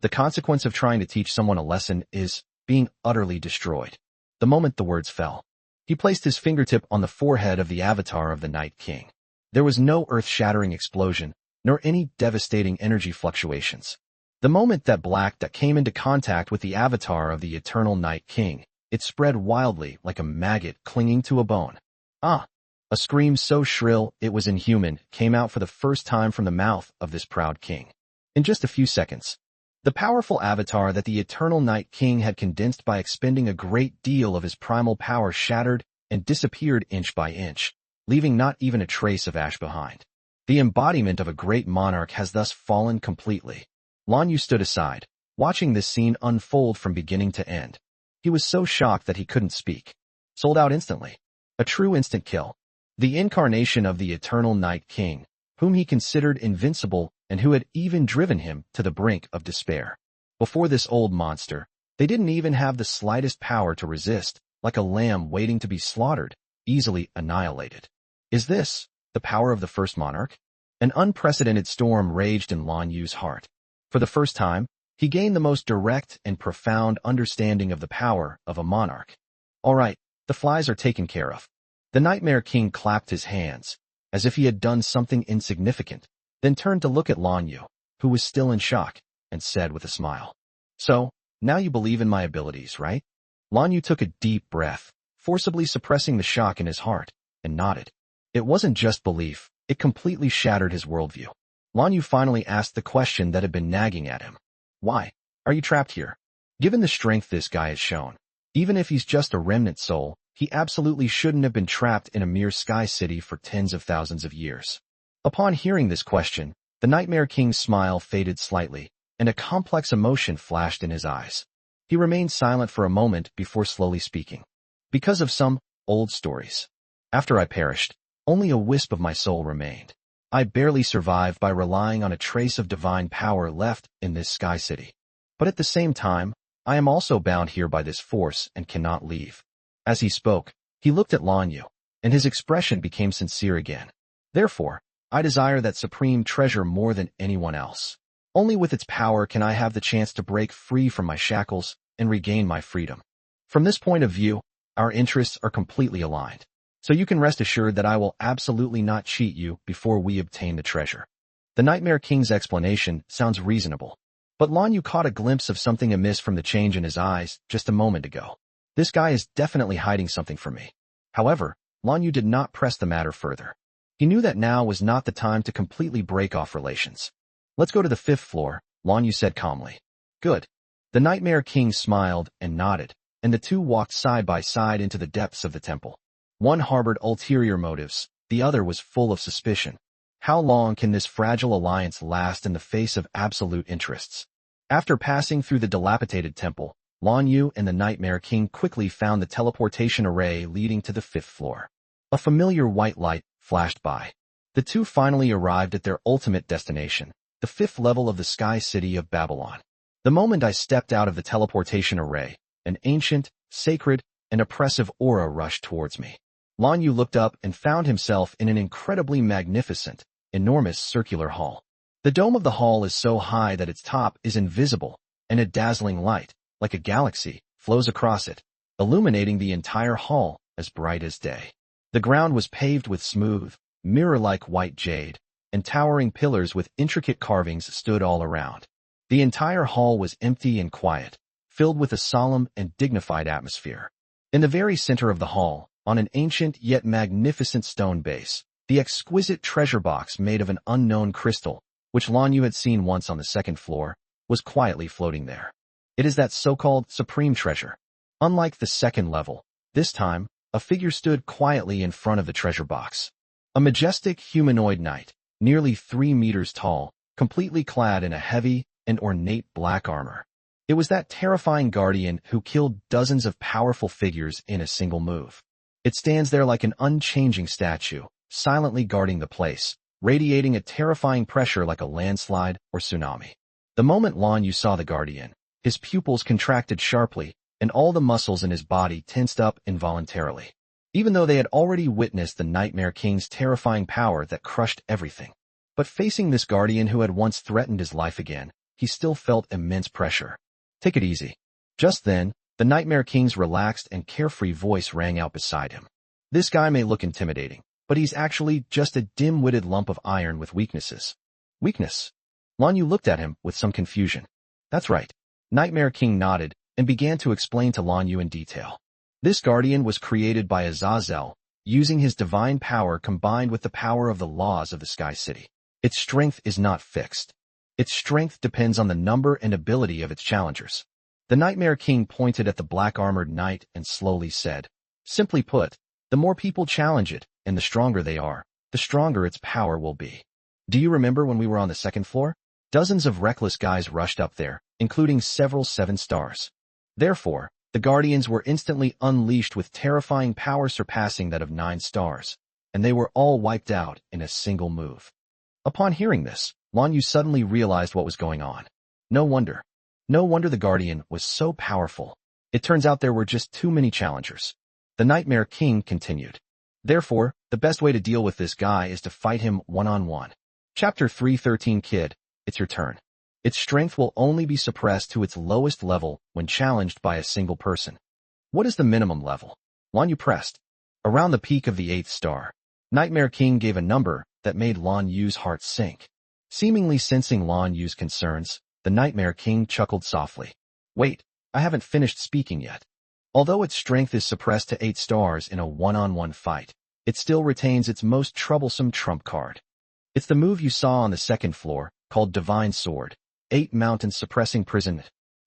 The consequence of trying to teach someone a lesson is being utterly destroyed. The moment the words fell, he placed his fingertip on the forehead of the avatar of the Night King. There was no earth-shattering explosion, nor any devastating energy fluctuations. The moment that black dot came into contact with the avatar of the Eternal Night King, it spread wildly like a maggot clinging to a bone. Ah! A scream so shrill it was inhuman came out for the first time from the mouth of this proud king. In just a few seconds, the powerful avatar that the Eternal Night King had condensed by expending a great deal of his primal power shattered and disappeared inch by inch, leaving not even a trace of ash behind. The embodiment of a great monarch has thus fallen completely. Lan Yu stood aside, watching this scene unfold from beginning to end. He was so shocked that he couldn't speak. Sold out instantly. A true instant kill. The incarnation of the Eternal Night King, whom he considered invincible and who had even driven him to the brink of despair. Before this old monster, they didn't even have the slightest power to resist, like a lamb waiting to be slaughtered, easily annihilated. Is this the power of the first monarch? An unprecedented storm raged in Lan Yu's heart. For the first time, he gained the most direct and profound understanding of the power of a monarch. All right, the flies are taken care of. The Nightmare King clapped his hands, as if he had done something insignificant, then turned to look at Lan Yu, who was still in shock, and said with a smile, "So, now you believe in my abilities, right?" Lan Yu took a deep breath, forcibly suppressing the shock in his heart, and nodded. It wasn't just belief, it completely shattered his worldview. Lan Yu finally asked the question that had been nagging at him. Why are you trapped here? Given the strength this guy has shown, even if he's just a remnant soul, he absolutely shouldn't have been trapped in a mere sky city for tens of thousands of years. Upon hearing this question, the Nightmare King's smile faded slightly, and a complex emotion flashed in his eyes. He remained silent for a moment before slowly speaking. Because of some old stories. After I perished, only a wisp of my soul remained. I barely survived by relying on a trace of divine power left in this sky city. But at the same time, I am also bound here by this force and cannot leave. As he spoke, he looked at Lan Yu, and his expression became sincere again. Therefore, I desire that supreme treasure more than anyone else. Only with its power can I have the chance to break free from my shackles and regain my freedom. From this point of view, our interests are completely aligned. So you can rest assured that I will absolutely not cheat you before we obtain the treasure. The Nightmare King's explanation sounds reasonable. But Lan Yu caught a glimpse of something amiss from the change in his eyes just a moment ago. This guy is definitely hiding something from me. However, Lan Yu did not press the matter further. He knew that now was not the time to completely break off relations. Let's go to the 5th floor, Lan Yu said calmly. Good. The Nightmare King smiled and nodded, and the two walked side by side into the depths of the temple. One harbored ulterior motives, the other was full of suspicion. How long can this fragile alliance last in the face of absolute interests? After passing through the dilapidated temple, Lan Yu and the Nightmare King quickly found the teleportation array leading to the 5th floor. A familiar white light flashed by. The two finally arrived at their ultimate destination, the 5th level of the Sky City of Babylon. The moment I stepped out of the teleportation array, an ancient, sacred, and oppressive aura rushed towards me. Lan Yu looked up and found himself in an incredibly magnificent, enormous circular hall. The dome of the hall is so high that its top is invisible, and a dazzling light, like a galaxy, flows across it, illuminating the entire hall as bright as day. The ground was paved with smooth, mirror-like white jade, and towering pillars with intricate carvings stood all around. The entire hall was empty and quiet, filled with a solemn and dignified atmosphere. In the very center of the hall, on an ancient yet magnificent stone base, the exquisite treasure box made of an unknown crystal, which Lan Yu had seen once on the 2nd floor, was quietly floating there. It is that so-called supreme treasure. Unlike the 2nd level, this time, a figure stood quietly in front of the treasure box. A majestic humanoid knight, nearly 3 meters tall, completely clad in a heavy and ornate black armor. It was that terrifying guardian who killed dozens of powerful figures in a single move. It stands there like an unchanging statue, silently guarding the place, radiating a terrifying pressure like a landslide or tsunami. The moment Lan Yu saw the guardian, his pupils contracted sharply, and all the muscles in his body tensed up involuntarily. Even though they had already witnessed the Nightmare King's terrifying power that crushed everything. But facing this guardian who had once threatened his life again, he still felt immense pressure. Take it easy. Just then, the Nightmare King's relaxed and carefree voice rang out beside him. This guy may look intimidating, but he's actually just a dim-witted lump of iron with weaknesses. Weakness? Lan Yu looked at him with some confusion. That's right. Nightmare King nodded and began to explain to Lan Yu in detail. This guardian was created by Azazel, using his divine power combined with the power of the laws of the Sky City. Its strength is not fixed. Its strength depends on the number and ability of its challengers. The Nightmare King pointed at the black-armored knight and slowly said, simply put, the more people challenge it, and the stronger they are, the stronger its power will be. Do you remember when we were on the 2nd floor? Dozens of reckless guys rushed up there, including several 7 stars. Therefore, the Guardians were instantly unleashed with terrifying power surpassing that of 9 stars, and they were all wiped out in a single move. Upon hearing this, Lan Yu suddenly realized what was going on. No wonder the Guardian was so powerful. It turns out there were just too many challengers. The Nightmare King continued. Therefore, the best way to deal with this guy is to fight him one-on-one. Chapter 313 Kid, it's your turn. Its strength will only be suppressed to its lowest level when challenged by a single person. What is the minimum level? Lan Yu pressed. Around the peak of the 8th star. Nightmare King gave a number that made Lan Yu's heart sink. Seemingly sensing Lan Yu's concerns, the Nightmare King chuckled softly. Wait, I haven't finished speaking yet. Although its strength is suppressed to 8 stars in a one-on-one fight, it still retains its most troublesome trump card. It's the move you saw on the 2nd floor, called Divine Sword, 8 mountains suppressing prison.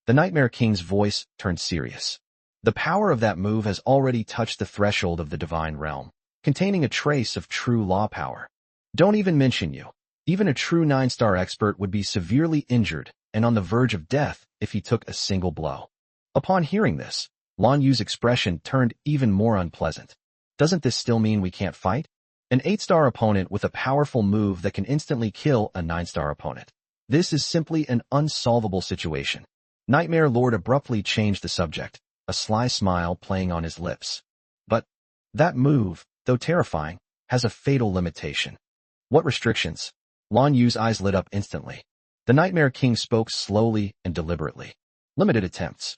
The Nightmare King's voice turned serious. The power of that move has already touched the threshold of the divine realm, containing a trace of true law power. Don't even mention you. Even a true 9-star expert would be severely injured and on the verge of death if he took a single blow. Upon hearing this, Lan Yu's expression turned even more unpleasant. Doesn't this still mean we can't fight? An 8-star opponent with a powerful move that can instantly kill a 9-star opponent. This is simply an unsolvable situation. Nightmare Lord abruptly changed the subject, a sly smile playing on his lips. But that move, though terrifying, has a fatal limitation. What restrictions? Lan Yu's eyes lit up instantly. The Nightmare King spoke slowly and deliberately. Limited attempts.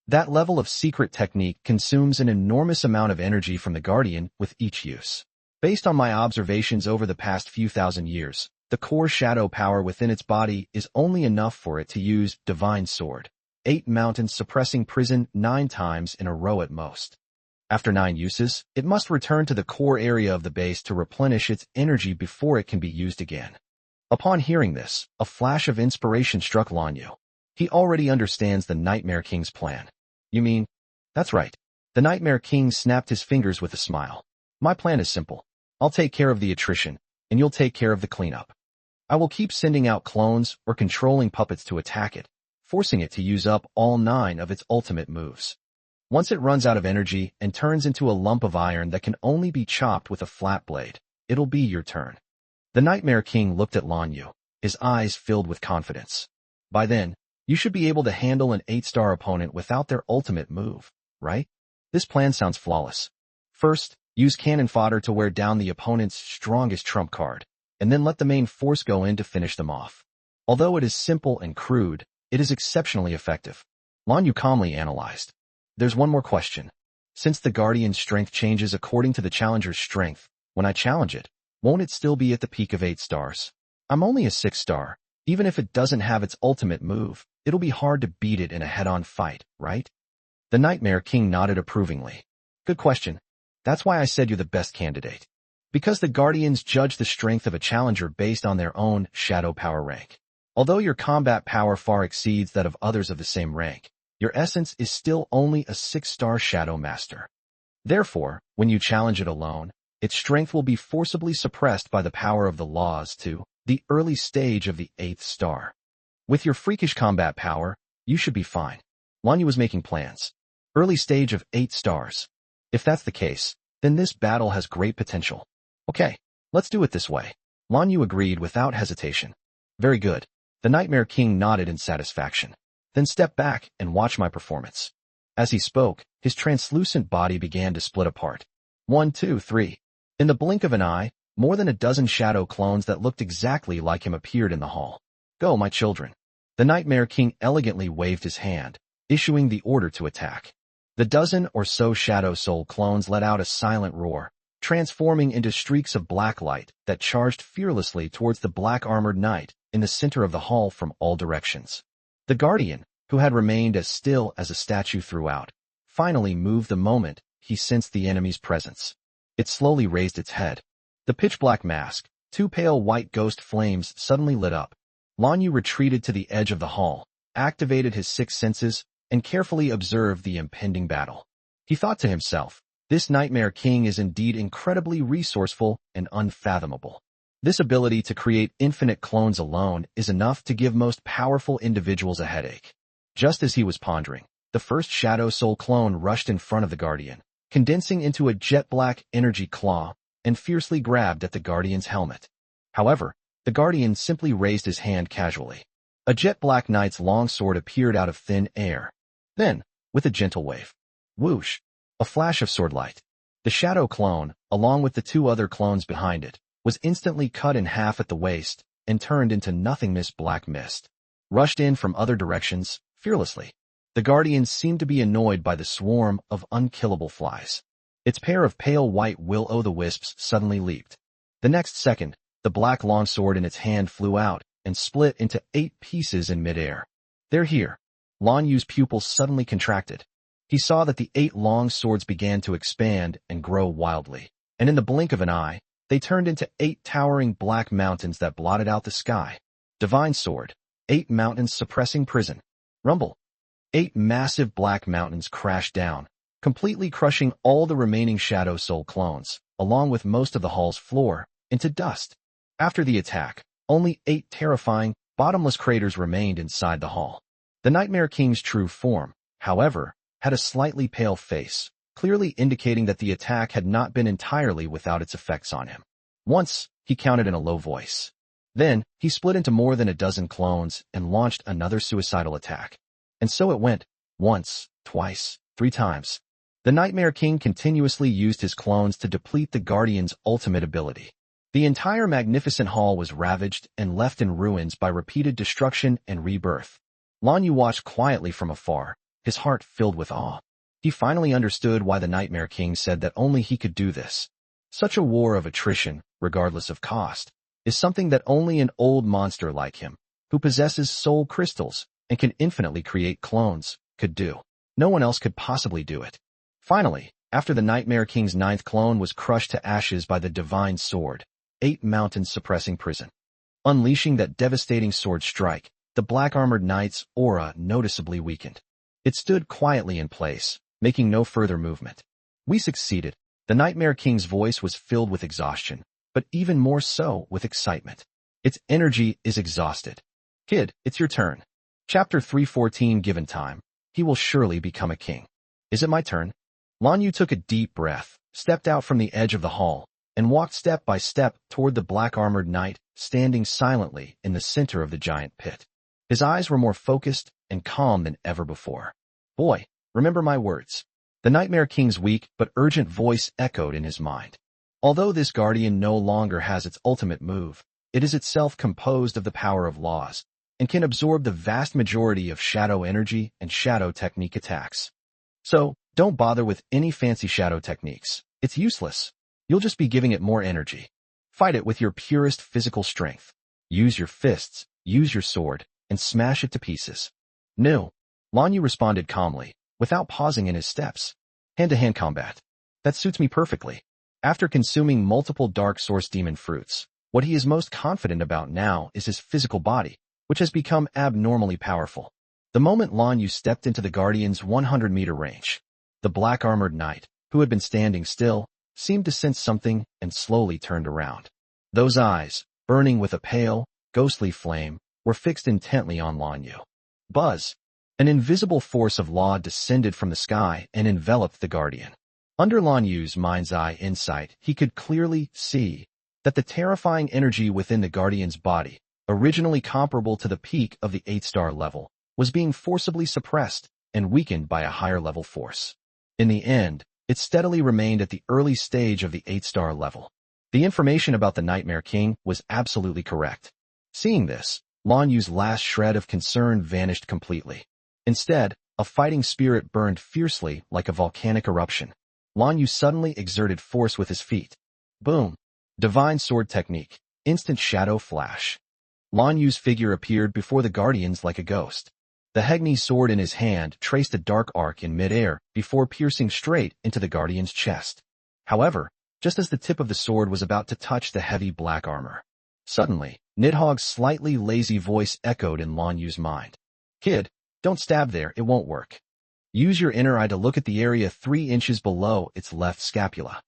That level of secret technique consumes an enormous amount of energy from the Guardian with each use. Based on my observations over the past few thousand years, the core shadow power within its body is only enough for it to use Divine Sword, 8 mountains suppressing prison 9 times in a row at most. After 9 uses, it must return to the core area of the base to replenish its energy before it can be used again. Upon hearing this, a flash of inspiration struck Lan Yu. He already understands the Nightmare King's plan. You mean? That's right. The Nightmare King snapped his fingers with a smile. My plan is simple. I'll take care of the attrition, and you'll take care of the cleanup. I will keep sending out clones or controlling puppets to attack it, forcing it to use up all 9 of its ultimate moves. Once it runs out of energy and turns into a lump of iron that can only be chopped with a flat blade, it'll be your turn. The Nightmare King looked at Lan Yu, his eyes filled with confidence. By then, you should be able to handle an 8-star opponent without their ultimate move, right? This plan sounds flawless. First, use cannon fodder to wear down the opponent's strongest trump card, and then let the main force go in to finish them off. Although it is simple and crude, it is exceptionally effective. Lan Yu calmly analyzed. There's one more question. Since the Guardian's strength changes according to the challenger's strength, when I challenge it, won't it still be at the peak of 8 stars? I'm only a 6-star. Even if it doesn't have its ultimate move, it'll be hard to beat it in a head-on fight, right? The Nightmare King nodded approvingly. Good question. That's why I said you're the best candidate. Because the Guardians judge the strength of a challenger based on their own shadow power rank. Although your combat power far exceeds that of others of the same rank, your essence is still only a 6-star Shadow Master. Therefore, when you challenge it alone, its strength will be forcibly suppressed by the power of the laws to the early stage of the 8th star. With your freakish combat power, you should be fine. Lan Yu was making plans. Early stage of 8 stars. If that's the case, then this battle has great potential. Okay, let's do it this way. Lan Yu agreed without hesitation. Very good. The Nightmare King nodded in satisfaction. Then step back and watch my performance. As he spoke, his translucent body began to split apart. 1, 2, 3. In the blink of an eye, more than a dozen shadow clones that looked exactly like him appeared in the hall. Go, my children. The Nightmare King elegantly waved his hand, issuing the order to attack. The dozen or so Shadow Soul clones let out a silent roar, transforming into streaks of black light that charged fearlessly towards the black-armored knight in the center of the hall from all directions. The Guardian, who had remained as still as a statue throughout, finally moved the moment he sensed the enemy's presence. It slowly raised its head. The pitch-black mask, 2 pale white ghost flames suddenly lit up. Lan Yu retreated to the edge of the hall, activated his 6 senses, and carefully observed the impending battle. He thought to himself, this Nightmare King is indeed incredibly resourceful and unfathomable. This ability to create infinite clones alone is enough to give most powerful individuals a headache. Just as he was pondering, the first Shadow Soul clone rushed in front of the Guardian, condensing into a jet-black energy claw, and fiercely grabbed at the Guardian's helmet. However, the Guardian simply raised his hand casually. A jet-black knight's long sword appeared out of thin air. Then, with a gentle wave, whoosh, a flash of swordlight. The shadow clone, along with the 2 other clones behind it, was instantly cut in half at the waist and turned into nothingness black mist. Rushed in from other directions, fearlessly. The Guardian seemed to be annoyed by the swarm of unkillable flies. Its pair of pale white will-o'-the-wisps suddenly leaped. The next second, the black longsword in its hand flew out and split into 8 pieces in midair. They're here. Lan Yu's pupils suddenly contracted. He saw that the 8 long swords began to expand and grow wildly, and in the blink of an eye, they turned into 8 towering black mountains that blotted out the sky. Divine Sword, 8 mountains suppressing prison. Rumble. 8 massive black mountains crashed down, completely crushing all the remaining Shadow Soul clones, along with most of the hall's floor, into dust. After the attack, only 8 terrifying, bottomless craters remained inside the hall. The Nightmare King's true form, however, had a slightly pale face, clearly indicating that the attack had not been entirely without its effects on him. Once, he counted in a low voice. Then, he split into more than a dozen clones and launched another suicidal attack. And so it went, once, twice, 3 times. The Nightmare King continuously used his clones to deplete the Guardian's ultimate ability. The entire magnificent hall was ravaged and left in ruins by repeated destruction and rebirth. Lan Yu watched quietly from afar, his heart filled with awe. He finally understood why the Nightmare King said that only he could do this. Such a war of attrition, regardless of cost, is something that only an old monster like him, who possesses soul crystals and can infinitely create clones, could do. No one else could possibly do it. Finally, after the Nightmare King's 9th clone was crushed to ashes by the Divine Sword, 8 mountains suppressing prison. Unleashing that devastating sword strike, the black-armored knight's aura noticeably weakened. It stood quietly in place, making no further movement. We succeeded. The Nightmare King's voice was filled with exhaustion, but even more so with excitement. Its energy is exhausted. Kid, it's your turn. Chapter 314. Given time, he will surely become a king. Is it my turn? Lan Yu took a deep breath, stepped out from the edge of the hall, and walked step by step toward the black-armored knight, standing silently in the center of the giant pit. His eyes were more focused and calm than ever before. Boy, remember my words. The Nightmare King's weak but urgent voice echoed in his mind. Although this guardian no longer has its ultimate move, it is itself composed of the power of laws, and can absorb the vast majority of shadow energy and shadow technique attacks. So, don't bother with any fancy shadow techniques. It's useless. You'll just be giving it more energy. Fight it with your purest physical strength. Use your fists, use your sword, and smash it to pieces. No. Lan Yu responded calmly, without pausing in his steps. Hand-to-hand combat. That suits me perfectly. After consuming multiple dark source demon fruits, what he is most confident about now is his physical body, which has become abnormally powerful. The moment Lan Yu stepped into the Guardian's 100-meter range, the black-armored knight, who had been standing still, seemed to sense something and slowly turned around. Those eyes, burning with a pale, ghostly flame, were fixed intently on Lan Yu. Buzz! An invisible force of law descended from the sky and enveloped the Guardian. Under Lan Yu's mind's eye insight, he could clearly see that the terrifying energy within the Guardian's body, originally comparable to the peak of the 8-star level, was being forcibly suppressed and weakened by a higher-level force. In the end, it steadily remained at the early stage of the 8-star level. The information about the Nightmare King was absolutely correct. Seeing this, Lan Yu's last shred of concern vanished completely. Instead, a fighting spirit burned fiercely like a volcanic eruption. Lan Yu suddenly exerted force with his feet. Boom! Divine sword technique. Instant shadow flash. Lan Yu's figure appeared before the Guardians like a ghost. The Hegni sword in his hand traced a dark arc in midair before piercing straight into the Guardian's chest. However, just as the tip of the sword was about to touch the heavy black armor, suddenly, Nidhogg's slightly lazy voice echoed in Lan Yu's mind. Kid, don't stab there, it won't work. Use your inner eye to look at the area 3 inches below its left scapula.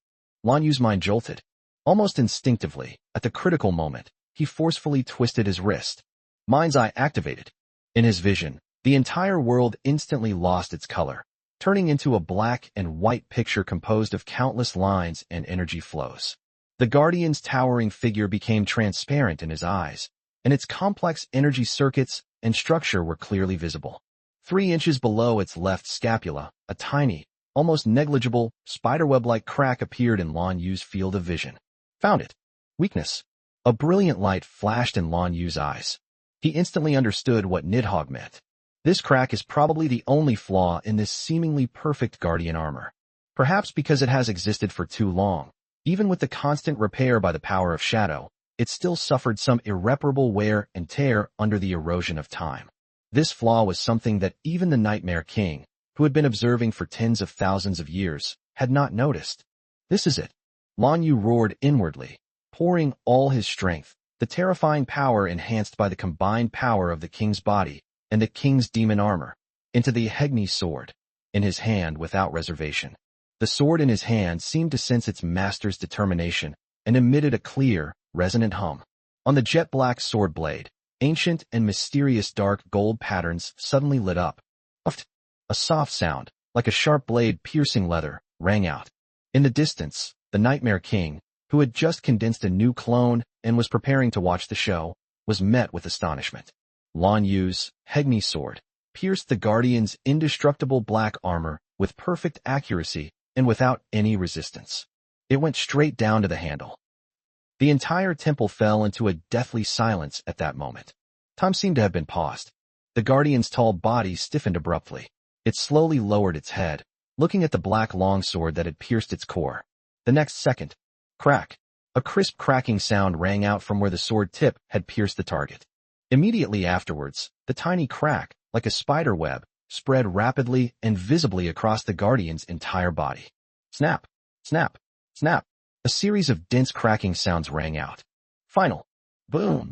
Lan Yu's mind jolted. Almost instinctively, at the critical moment, he forcefully twisted his wrist. Mind's eye activated. In his vision, the entire world instantly lost its color, turning into a black and white picture composed of countless lines and energy flows. The Guardian's towering figure became transparent in his eyes, and its complex energy circuits and structure were clearly visible. 3 inches below its left scapula, a tiny, almost negligible, spiderweb-like crack appeared in Lan Yu's field of vision. Found it. Weakness. A brilliant light flashed in Lan Yu's eyes. He instantly understood what Nidhogg meant. This crack is probably the only flaw in this seemingly perfect Guardian armor. Perhaps because it has existed for too long, even with the constant repair by the power of shadow, it still suffered some irreparable wear and tear under the erosion of time. This flaw was something that even the Nightmare King, who had been observing for tens of thousands of years, had not noticed. This is it. Lan Yu roared inwardly, pouring all his strength, the terrifying power enhanced by the combined power of the king's body and the king's demon armor, into the Hegni sword, in his hand without reservation. The sword in his hand seemed to sense its master's determination and emitted a clear, resonant hum. On the jet-black sword blade, ancient and mysterious dark gold patterns suddenly lit up. A soft sound, like a sharp blade piercing leather, rang out. In the distance, the Nightmare King, who had just condensed a new clone and was preparing to watch the show, was met with astonishment. Lan Yu's Hegni sword pierced the Guardian's indestructible black armor with perfect accuracy and without any resistance. It went straight down to the handle. The entire temple fell into a deathly silence at that moment. Time seemed to have been paused. The guardian's tall body stiffened abruptly. It slowly lowered its head, looking at the black longsword that had pierced its core. The next second, crack, a crisp cracking sound rang out from where the sword tip had pierced the target. Immediately afterwards, the tiny crack, like a spider web, spread rapidly and visibly across the guardian's entire body. Snap, snap, snap. A series of dense cracking sounds rang out. Final. Boom.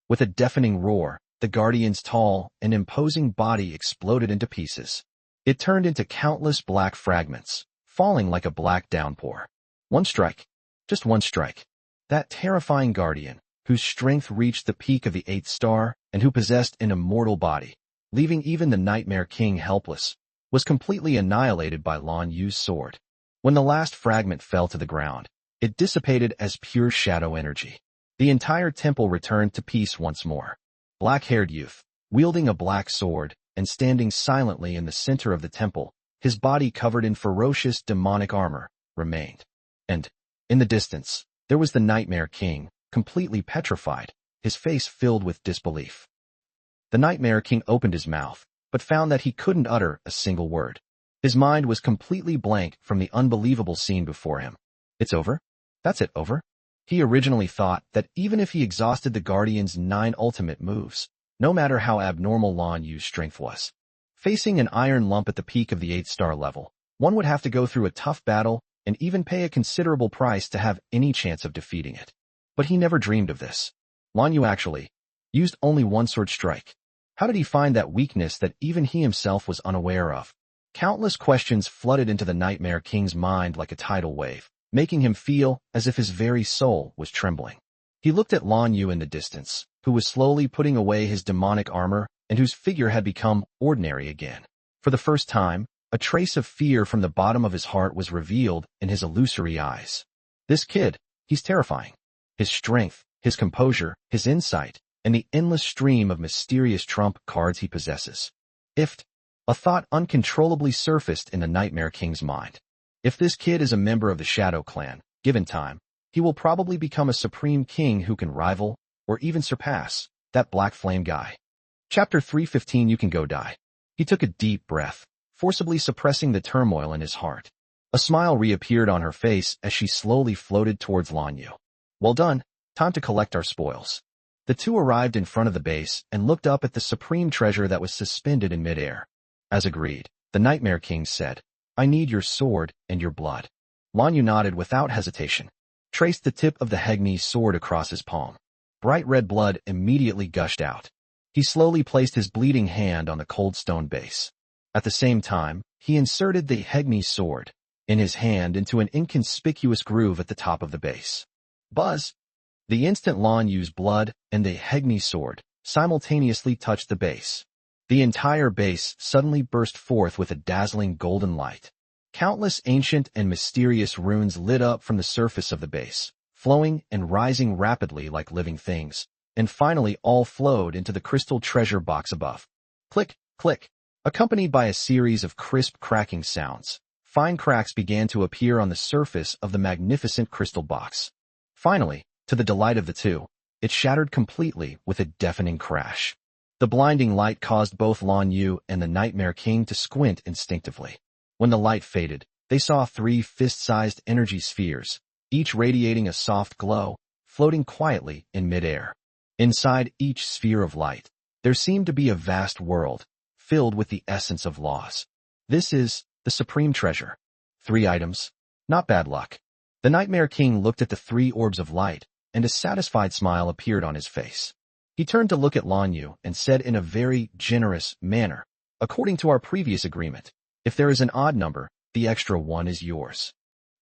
With a deafening roar, the guardian's tall and imposing body exploded into pieces. It turned into countless black fragments, falling like a black downpour. One strike. Just one strike. That terrifying guardian, whose strength reached the peak of the 8th star and who possessed an immortal body, leaving even the Nightmare King helpless, was completely annihilated by Lan Yu's sword. When the last fragment fell to the ground, it dissipated as pure shadow energy. The entire temple returned to peace once more. Black-haired youth, wielding a black sword and standing silently in the center of the temple, his body covered in ferocious demonic armor, remained. And, in the distance, there was the Nightmare King, completely petrified, his face filled with disbelief. The Nightmare King opened his mouth, but found that he couldn't utter a single word. His mind was completely blank from the unbelievable scene before him. It's over? That's it, over? He originally thought that even if he exhausted the Guardian's 9 ultimate moves, no matter how abnormal Lan Yu's strength was, facing an iron lump at the peak of the 8th star level, one would have to go through a tough battle and even pay a considerable price to have any chance of defeating it. But he never dreamed of this. Lan Yu actually used only one sword strike. How did he find that weakness that even he himself was unaware of? Countless questions flooded into the Nightmare King's mind like a tidal wave, making him feel as if his very soul was trembling. He looked at Lan Yu in the distance, who was slowly putting away his demonic armor and whose figure had become ordinary again. For the first time, a trace of fear from the bottom of his heart was revealed in his illusory eyes. This kid, he's terrifying. His strength, his composure, his insight, and the endless stream of mysterious trump cards he possesses. If a thought uncontrollably surfaced in the Nightmare King's mind. If this kid is a member of the Shadow Clan, given time, he will probably become a supreme king who can rival, or even surpass, that Black Flame guy. Chapter 315. You can go die. He took a deep breath, forcibly suppressing the turmoil in his heart. A smile reappeared on her face as she slowly floated towards Lan Yu. Well done, time to collect our spoils. The two arrived in front of the base and looked up at the supreme treasure that was suspended in midair. As agreed, the Nightmare King said, I need your sword and your blood. Lan Yu nodded without hesitation, traced the tip of the Hegni's sword across his palm. Bright red blood immediately gushed out. He slowly placed his bleeding hand on the cold stone base. At the same time, he inserted the Hegni's sword in his hand into an inconspicuous groove at the top of the base. Buzz! The instant Lan Yu's blood and the Hegni's sword simultaneously touched the base. The entire base suddenly burst forth with a dazzling golden light. Countless ancient and mysterious runes lit up from the surface of the base, flowing and rising rapidly like living things, and finally all flowed into the crystal treasure box above. Click, click. Accompanied by a series of crisp cracking sounds, fine cracks began to appear on the surface of the magnificent crystal box. Finally, to the delight of the two, it shattered completely with a deafening crash. The blinding light caused both Lan Yu and the Nightmare King to squint instinctively. When the light faded, they saw 3 fist-sized energy spheres, each radiating a soft glow, floating quietly in midair. Inside each sphere of light, there seemed to be a vast world, filled with the essence of laws. This is the supreme treasure. 3 items. Not bad luck. The Nightmare King looked at the 3 orbs of light, and a satisfied smile appeared on his face. He turned to look at Lan Yu and said in a very generous manner, according to our previous agreement, if there is an odd number, the extra 1 is yours.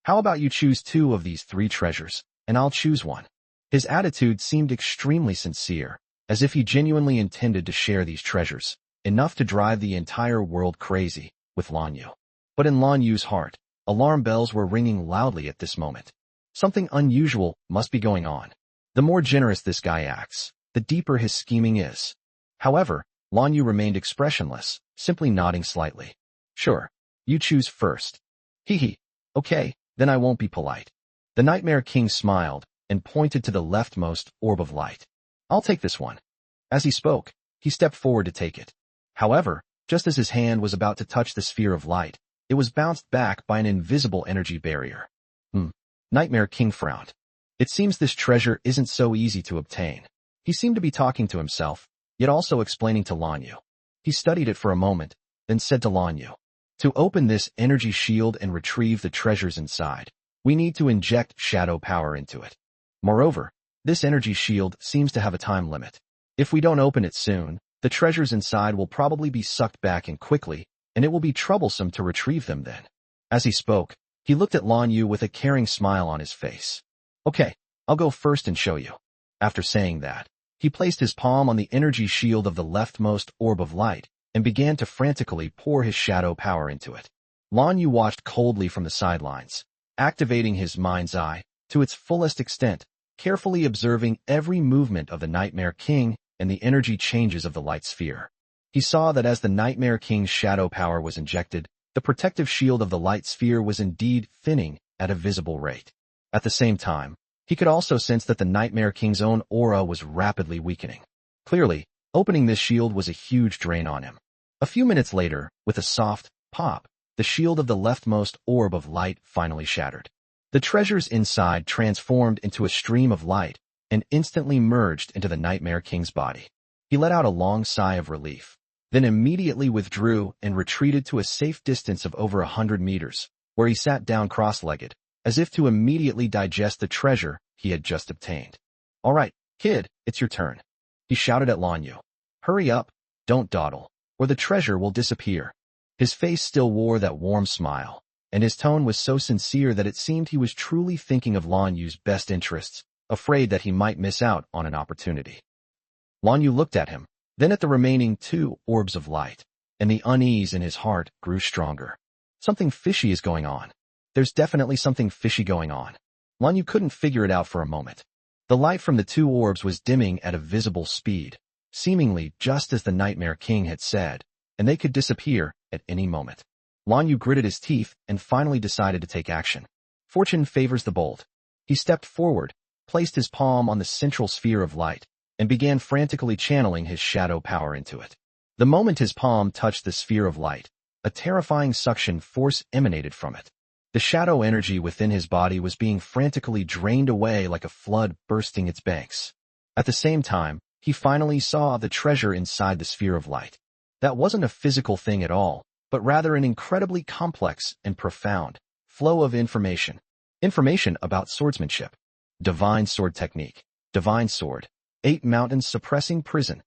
How about you choose 2 of these 3 treasures, and I'll choose 1. His attitude seemed extremely sincere, as if he genuinely intended to share these treasures, enough to drive the entire world crazy with Lan Yu. But in Lan Yu's heart, alarm bells were ringing loudly at this moment. Something unusual must be going on. The more generous this guy acts, the deeper his scheming is. However, Lan Yu remained expressionless, simply nodding slightly. Sure, You choose first. Hee hee. Okay, then I won't be polite. The Nightmare King smiled and pointed to the leftmost orb of light. I'll take this one. As he spoke, he stepped forward to take it. However, just as his hand was about to touch the sphere of light, it was bounced back by an invisible energy barrier. Nightmare King frowned. It seems this treasure isn't so easy to obtain. He seemed to be talking to himself, yet also explaining to Lanyu. He studied it for a moment, then said to Lanyu, to open this energy shield and retrieve the treasures inside, we need to inject shadow power into it. Moreover, this energy shield seems to have a time limit. If we don't open it soon, the treasures inside will probably be sucked back in quickly, and it will be troublesome to retrieve them then. As he spoke, he looked at Lanyu with a caring smile on his face. Okay, I'll go first and show you. After saying that, he placed his palm on the energy shield of the leftmost orb of light and began to frantically pour his shadow power into it. Lanyu watched coldly from the sidelines, activating his mind's eye to its fullest extent, carefully observing every movement of the Nightmare King and the energy changes of the light sphere. He saw that as the Nightmare King's shadow power was injected, the protective shield of the light sphere was indeed thinning at a visible rate. At the same time, he could also sense that the Nightmare King's own aura was rapidly weakening. Clearly, opening this shield was a huge drain on him. A few minutes later, with a soft pop, the shield of the leftmost orb of light finally shattered. The treasures inside transformed into a stream of light and instantly merged into the Nightmare King's body. He let out a long sigh of relief, then immediately withdrew and retreated to a safe distance of over 100 meters, where he sat down cross-legged, as if to immediately digest the treasure he had just obtained. All right, kid, it's your turn. He shouted at Lanyu. Hurry up, don't dawdle, or the treasure will disappear. His face still wore that warm smile, and his tone was so sincere that it seemed he was truly thinking of Lanyu's best interests, afraid that he might miss out on an opportunity. Lanyu looked at him, then at the remaining 2 orbs of light, and the unease in his heart grew stronger. Something fishy is going on. There's definitely something fishy going on. Lanyu couldn't figure it out for a moment. The light from the 2 orbs was dimming at a visible speed, seemingly just as the Nightmare King had said, and they could disappear at any moment. Lanyu gritted his teeth and finally decided to take action. Fortune favors the bold. He stepped forward, placed his palm on the central sphere of light, and began frantically channeling his shadow power into it. The moment his palm touched the sphere of light, a terrifying suction force emanated from it. The shadow energy within his body was being frantically drained away like a flood bursting its banks. At the same time, he finally saw the treasure inside the sphere of light. That wasn't a physical thing at all, but rather an incredibly complex and profound flow of information. Information about swordsmanship. Divine sword technique. Divine sword. 8 mountains suppressing prison.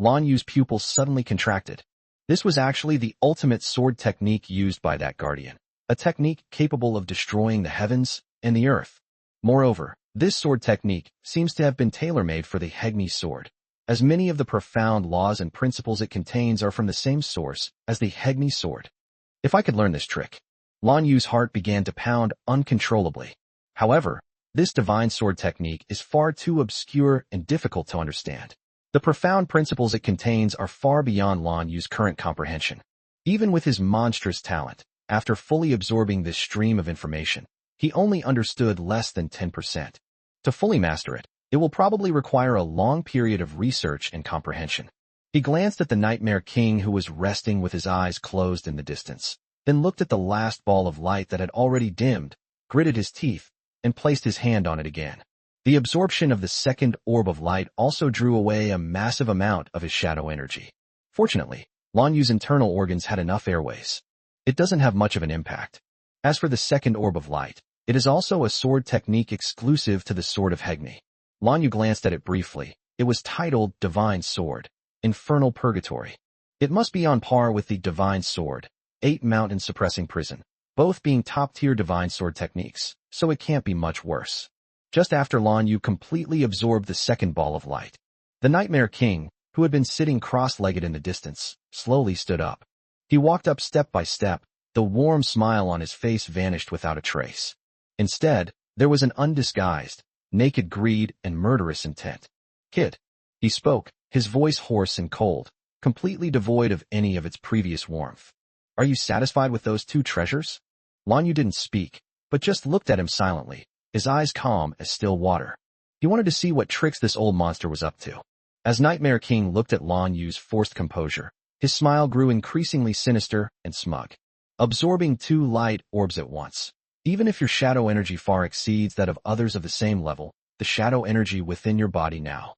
Lanyu's pupils suddenly contracted. This was actually the ultimate sword technique used by that guardian, a technique capable of destroying the heavens and the earth. Moreover, this sword technique seems to have been tailor-made for the Hegni sword, as many of the profound laws and principles it contains are from the same source as the Hegni sword. If I could learn this trick. Lanyu's heart began to pound uncontrollably. However, this divine sword technique is far too obscure and difficult to understand. The profound principles it contains are far beyond Lanyu's current comprehension. Even with his monstrous talent, after fully absorbing this stream of information, he only understood less than 10%. To fully master it, it will probably require a long period of research and comprehension. He glanced at the Nightmare King who was resting with his eyes closed in the distance, then looked at the last ball of light that had already dimmed, gritted his teeth, and placed his hand on it again. The absorption of the second orb of light also drew away a massive amount of his shadow energy. Fortunately, Lanyu's internal organs had enough airways. It doesn't have much of an impact. As for the second orb of light, it is also a sword technique exclusive to the Sword of Hegni. Lanyu glanced at it briefly. It was titled Divine Sword, Infernal Purgatory. It must be on par with the Divine Sword, 8 Mountain Suppressing Prison, both being top-tier divine sword techniques, so it can't be much worse. Just after Lanyu completely absorbed the second ball of light, the Nightmare King, who had been sitting cross-legged in the distance, slowly stood up. He walked up step by step. The warm smile on his face vanished without a trace. Instead, there was an undisguised, naked greed and murderous intent. Kid. He spoke, his voice hoarse and cold, completely devoid of any of its previous warmth. Are you satisfied with those 2 treasures? Lanyu didn't speak, but just looked at him silently, his eyes calm as still water. He wanted to see what tricks this old monster was up to. As Nightmare King looked at Lanyu's forced composure, his smile grew increasingly sinister and smug. Absorbing 2 light orbs at once. Even if your shadow energy far exceeds that of others of the same level, the shadow energy within your body now.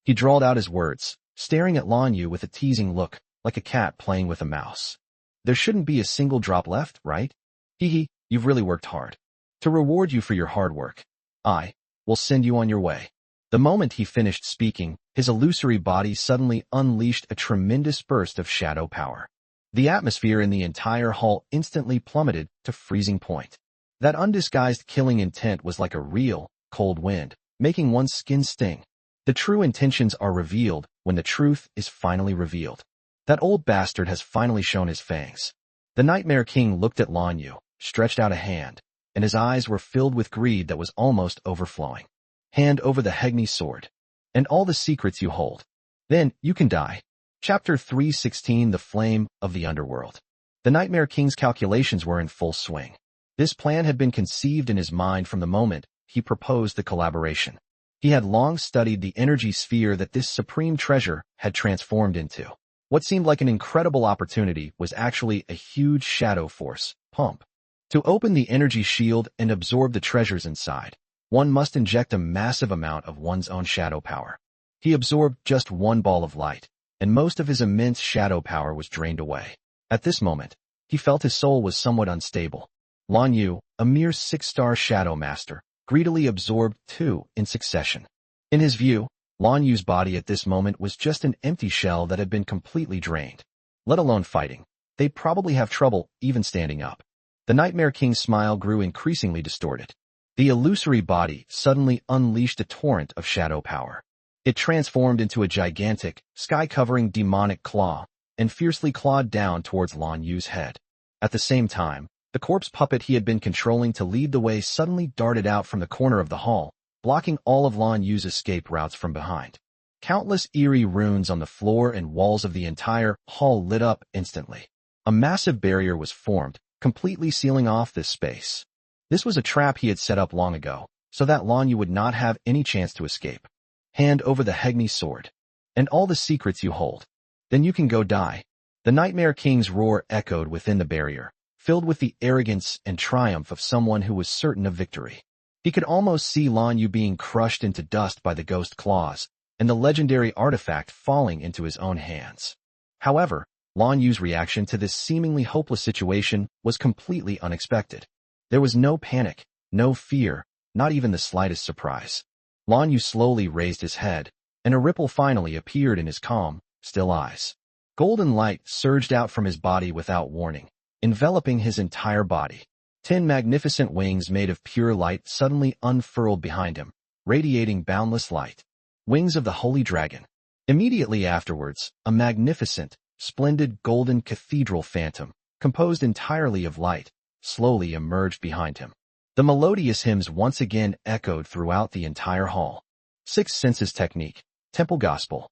He drawled out his words, staring at Lanyu with a teasing look, like a cat playing with a mouse. There shouldn't be a single drop left, right? Hee, you've really worked hard. To reward you for your hard work, I will send you on your way. The moment he finished speaking, his illusory body suddenly unleashed a tremendous burst of shadow power. The atmosphere in the entire hall instantly plummeted to freezing point. That undisguised killing intent was like a real, cold wind, making one's skin sting. The true intentions are revealed when the truth is finally revealed. That old bastard has finally shown his fangs. The Nightmare King looked at Lanyu, stretched out a hand, and his eyes were filled with greed that was almost overflowing. Hand over the Hegni sword, and all the secrets you hold. Then you can die. Chapter 316 The Flame of the Underworld. The Nightmare King's calculations were in full swing. This plan had been conceived in his mind from the moment he proposed the collaboration. He had long studied the energy sphere that this supreme treasure had transformed into. What seemed like an incredible opportunity was actually a huge shadow force pump. To open the energy shield and absorb the treasures inside, one must inject a massive amount of one's own shadow power. He absorbed just 1 ball of light, and most of his immense shadow power was drained away. At this moment, he felt his soul was somewhat unstable. Lanyu, a mere 6-star shadow master, greedily absorbed 2 in succession. In his view, Lanyu's body at this moment was just an empty shell that had been completely drained. Let alone fighting, they'd probably have trouble even standing up. The Nightmare King's smile grew increasingly distorted. The illusory body suddenly unleashed a torrent of shadow power. It transformed into a gigantic, sky-covering demonic claw, and fiercely clawed down towards Lanyu's head. At the same time, the corpse puppet he had been controlling to lead the way suddenly darted out from the corner of the hall, blocking all of Lanyu's escape routes from behind. Countless eerie runes on the floor and walls of the entire hall lit up instantly. A massive barrier was formed, completely sealing off this space. This was a trap he had set up long ago, so that Lanyu would not have any chance to escape. Hand over the Hegni sword, and all the secrets you hold. Then you can go die. The Nightmare King's roar echoed within the barrier, filled with the arrogance and triumph of someone who was certain of victory. He could almost see Lanyu being crushed into dust by the ghost claws, and the legendary artifact falling into his own hands. However, Lanyu's reaction to this seemingly hopeless situation was completely unexpected. There was no panic, no fear, not even the slightest surprise. Lanyu slowly raised his head, and a ripple finally appeared in his calm, still eyes. Golden light surged out from his body without warning, enveloping his entire body. 10 magnificent wings made of pure light suddenly unfurled behind him, radiating boundless light. Wings of the Holy Dragon. Immediately afterwards, a magnificent, splendid golden cathedral phantom, composed entirely of light, slowly emerged behind him. The melodious hymns once again echoed throughout the entire hall. Sixth Senses Technique, Temple Gospel.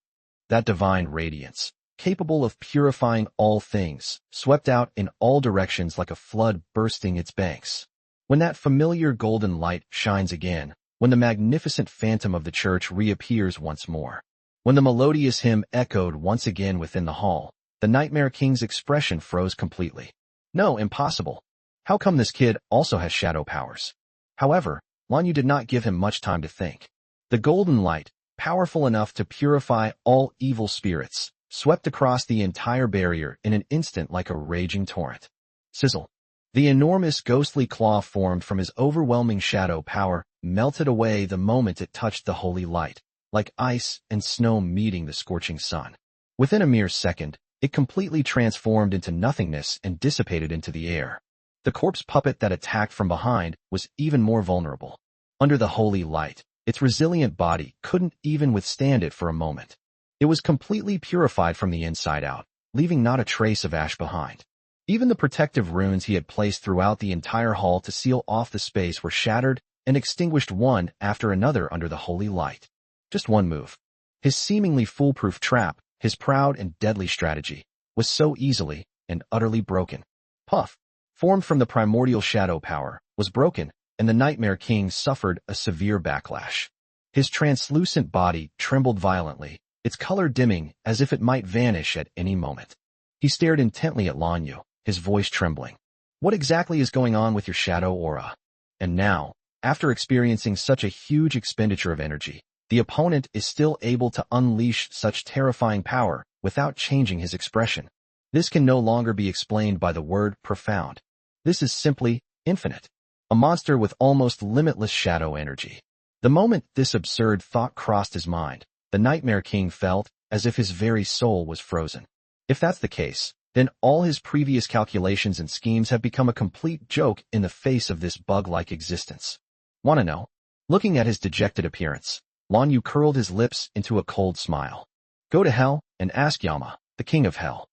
That divine radiance, capable of purifying all things, swept out in all directions like a flood bursting its banks. When that familiar golden light shines again, when the magnificent phantom of the church reappears once more, when the melodious hymn echoed once again within the hall, the Nightmare King's expression froze completely. No, impossible. How come this kid also has shadow powers? However, Lanyu did not give him much time to think. The golden light, powerful enough to purify all evil spirits, swept across the entire barrier in an instant like a raging torrent. Sizzle. The enormous ghostly claw formed from his overwhelming shadow power melted away the moment it touched the holy light, like ice and snow meeting the scorching sun. Within a mere second, it completely transformed into nothingness and dissipated into the air. The corpse puppet that attacked from behind was even more vulnerable. Under the holy light, its resilient body couldn't even withstand it for a moment. It was completely purified from the inside out, leaving not a trace of ash behind. Even the protective runes he had placed throughout the entire hall to seal off the space were shattered and extinguished one after another under the holy light. Just one move. His seemingly foolproof trap, his proud and deadly strategy, was so easily and utterly broken. Puff, formed from the primordial shadow power, was broken, and the Nightmare King suffered a severe backlash. His translucent body trembled violently, its color dimming as if it might vanish at any moment. He stared intently at Lan Yu, his voice trembling. What exactly is going on with your shadow aura? And now, after experiencing such a huge expenditure of energy, the opponent is still able to unleash such terrifying power without changing his expression. This can no longer be explained by the word profound. This is simply infinite. A monster with almost limitless shadow energy. The moment this absurd thought crossed his mind, the Nightmare King felt as if his very soul was frozen. If that's the case, then all his previous calculations and schemes have become a complete joke in the face of this bug-like existence. Wanna know? Looking at his dejected appearance, Lan Yu curled his lips into a cold smile. Go to hell and ask Yama, the king of hell.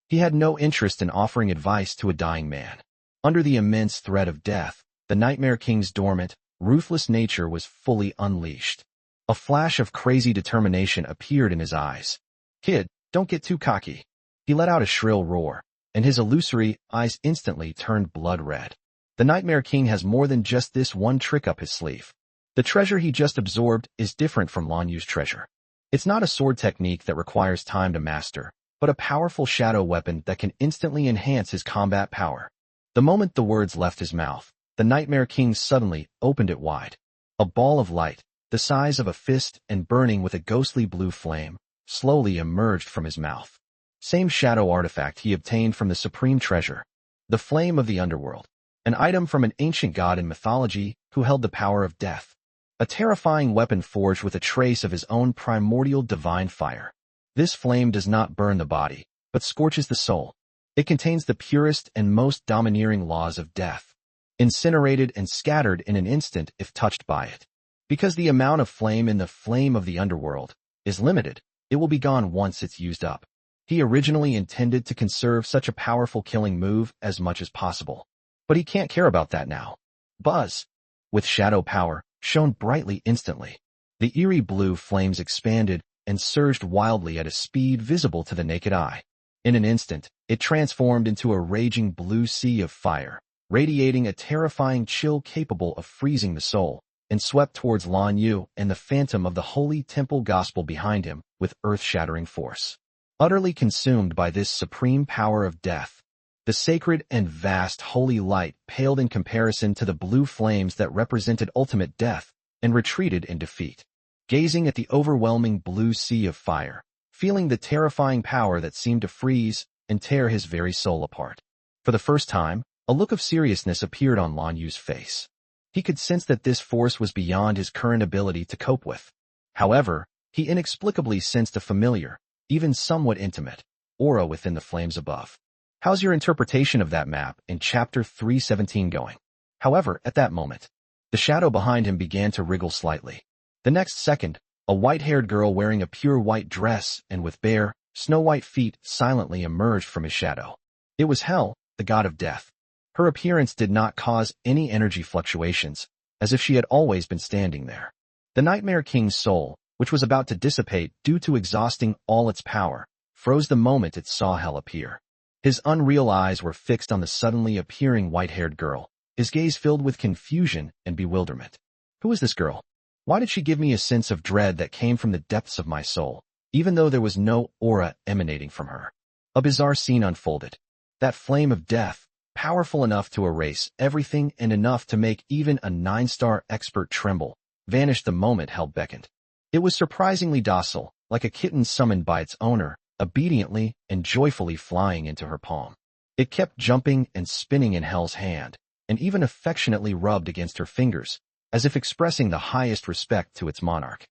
He had no interest in offering advice to a dying man. Under the immense threat of death, the Nightmare King's dormant, ruthless nature was fully unleashed. A flash of crazy determination appeared in his eyes. Kid, don't get too cocky. He let out a shrill roar, and his illusory eyes instantly turned blood red. The Nightmare King has more than just this one trick up his sleeve. The treasure he just absorbed is different from Lan Yu's treasure. It's not a sword technique that requires time to master, but a powerful shadow weapon that can instantly enhance his combat power. The moment the words left his mouth, the Nightmare King suddenly opened it wide. A ball of light, the size of a fist and burning with a ghostly blue flame, slowly emerged from his mouth. Same shadow artifact he obtained from the supreme treasure, the flame of the underworld, an item from an ancient god in mythology who held the power of death. A terrifying weapon forged with a trace of his own primordial divine fire. This flame does not burn the body, but scorches the soul. It contains the purest and most domineering laws of death, incinerated and scattered in an instant if touched by it. Because the amount of flame in the flame of the underworld is limited, it will be gone once it's used up. He originally intended to conserve such a powerful killing move as much as possible. But he can't care about that now. Buzz! With shadow power, shone brightly instantly. The eerie blue flames expanded and surged wildly at a speed visible to the naked eye. In an instant, it transformed into a raging blue sea of fire, radiating a terrifying chill capable of freezing the soul, and swept towards Lan Yu and the phantom of the holy temple gospel behind him with earth-shattering force. Utterly consumed by this supreme power of death, the sacred and vast holy light paled in comparison to the blue flames that represented ultimate death and retreated in defeat. Gazing at the overwhelming blue sea of fire, feeling the terrifying power that seemed to freeze and tear his very soul apart. For the first time, a look of seriousness appeared on Lan Yu's face. He could sense that this force was beyond his current ability to cope with. However, he inexplicably sensed a familiar, even somewhat intimate, aura within the flames above. How's your interpretation of that map in chapter 317 going? However, at that moment, the shadow behind him began to wriggle slightly. The next second, a white-haired girl wearing a pure white dress and with bare, snow-white feet silently emerged from his shadow. It was Hel, the god of death. Her appearance did not cause any energy fluctuations, as if she had always been standing there. The Nightmare King's soul, which was about to dissipate due to exhausting all its power, froze the moment it saw Hel appear. His unreal eyes were fixed on the suddenly appearing white-haired girl, his gaze filled with confusion and bewilderment. Who is this girl? Why did she give me a sense of dread that came from the depths of my soul, even though there was no aura emanating from her? A bizarre scene unfolded. That flame of death, powerful enough to erase everything and enough to make even a 9-star expert tremble, vanished the moment Hel beckoned. It was surprisingly docile, like a kitten summoned by its owner, obediently and joyfully flying into her palm. It kept jumping and spinning in Hel's hand, and even affectionately rubbed against her fingers, as if expressing the highest respect to its monarch.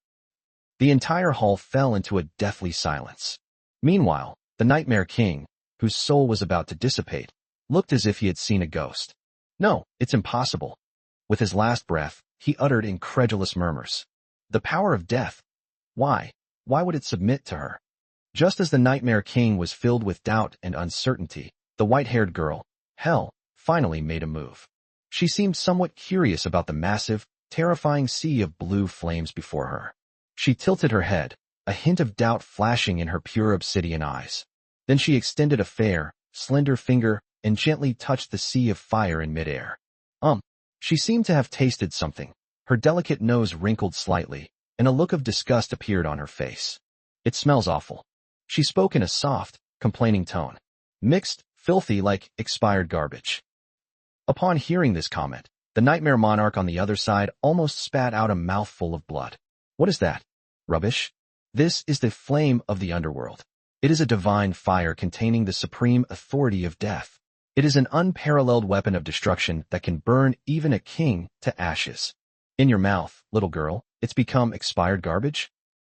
The entire hall fell into a deathly silence. Meanwhile, the Nightmare King, whose soul was about to dissipate, looked as if he had seen a ghost. No, it's impossible. With his last breath, he uttered incredulous murmurs. The power of death. Why? Why would it submit to her? Just as the Nightmare King was filled with doubt and uncertainty, the white-haired girl, Hel, finally made a move. She seemed somewhat curious about the massive, terrifying sea of blue flames before her. She tilted her head, a hint of doubt flashing in her pure obsidian eyes. Then she extended a fair, slender finger and gently touched the sea of fire in midair. She seemed to have tasted something. Her delicate nose wrinkled slightly, and a look of disgust appeared on her face. It smells awful. She spoke in a soft, complaining tone. Mixed, filthy like expired garbage. Upon hearing this comment, the nightmare monarch on the other side almost spat out a mouthful of blood. What is that? Rubbish? This is the flame of the underworld. It is a divine fire containing the supreme authority of death. It is an unparalleled weapon of destruction that can burn even a king to ashes. In your mouth, little girl, it's become expired garbage?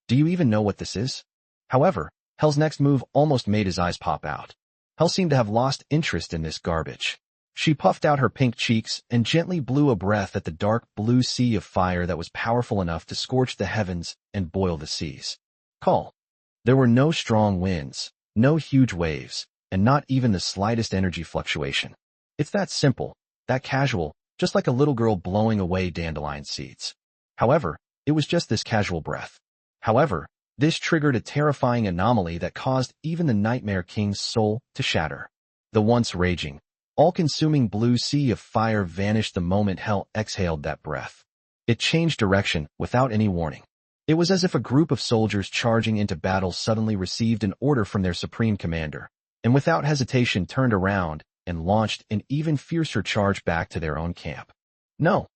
Do you even know what this is? However, Hell's next move almost made his eyes pop out. Hell seemed to have lost interest in this garbage. She puffed out her pink cheeks and gently blew a breath at the dark blue sea of fire that was powerful enough to scorch the heavens and boil the seas. Call. There were no strong winds, no huge waves, and not even the slightest energy fluctuation. It's that simple, that casual, just like a little girl blowing away dandelion seeds. However, it was just this casual breath. However, this triggered a terrifying anomaly that caused even the Nightmare King's soul to shatter. The once raging, all-consuming blue sea of fire vanished the moment Hell exhaled that breath. It changed direction without any warning. It was as if a group of soldiers charging into battle suddenly received an order from their supreme commander, and without hesitation turned around and launched an even fiercer charge back to their own camp. No.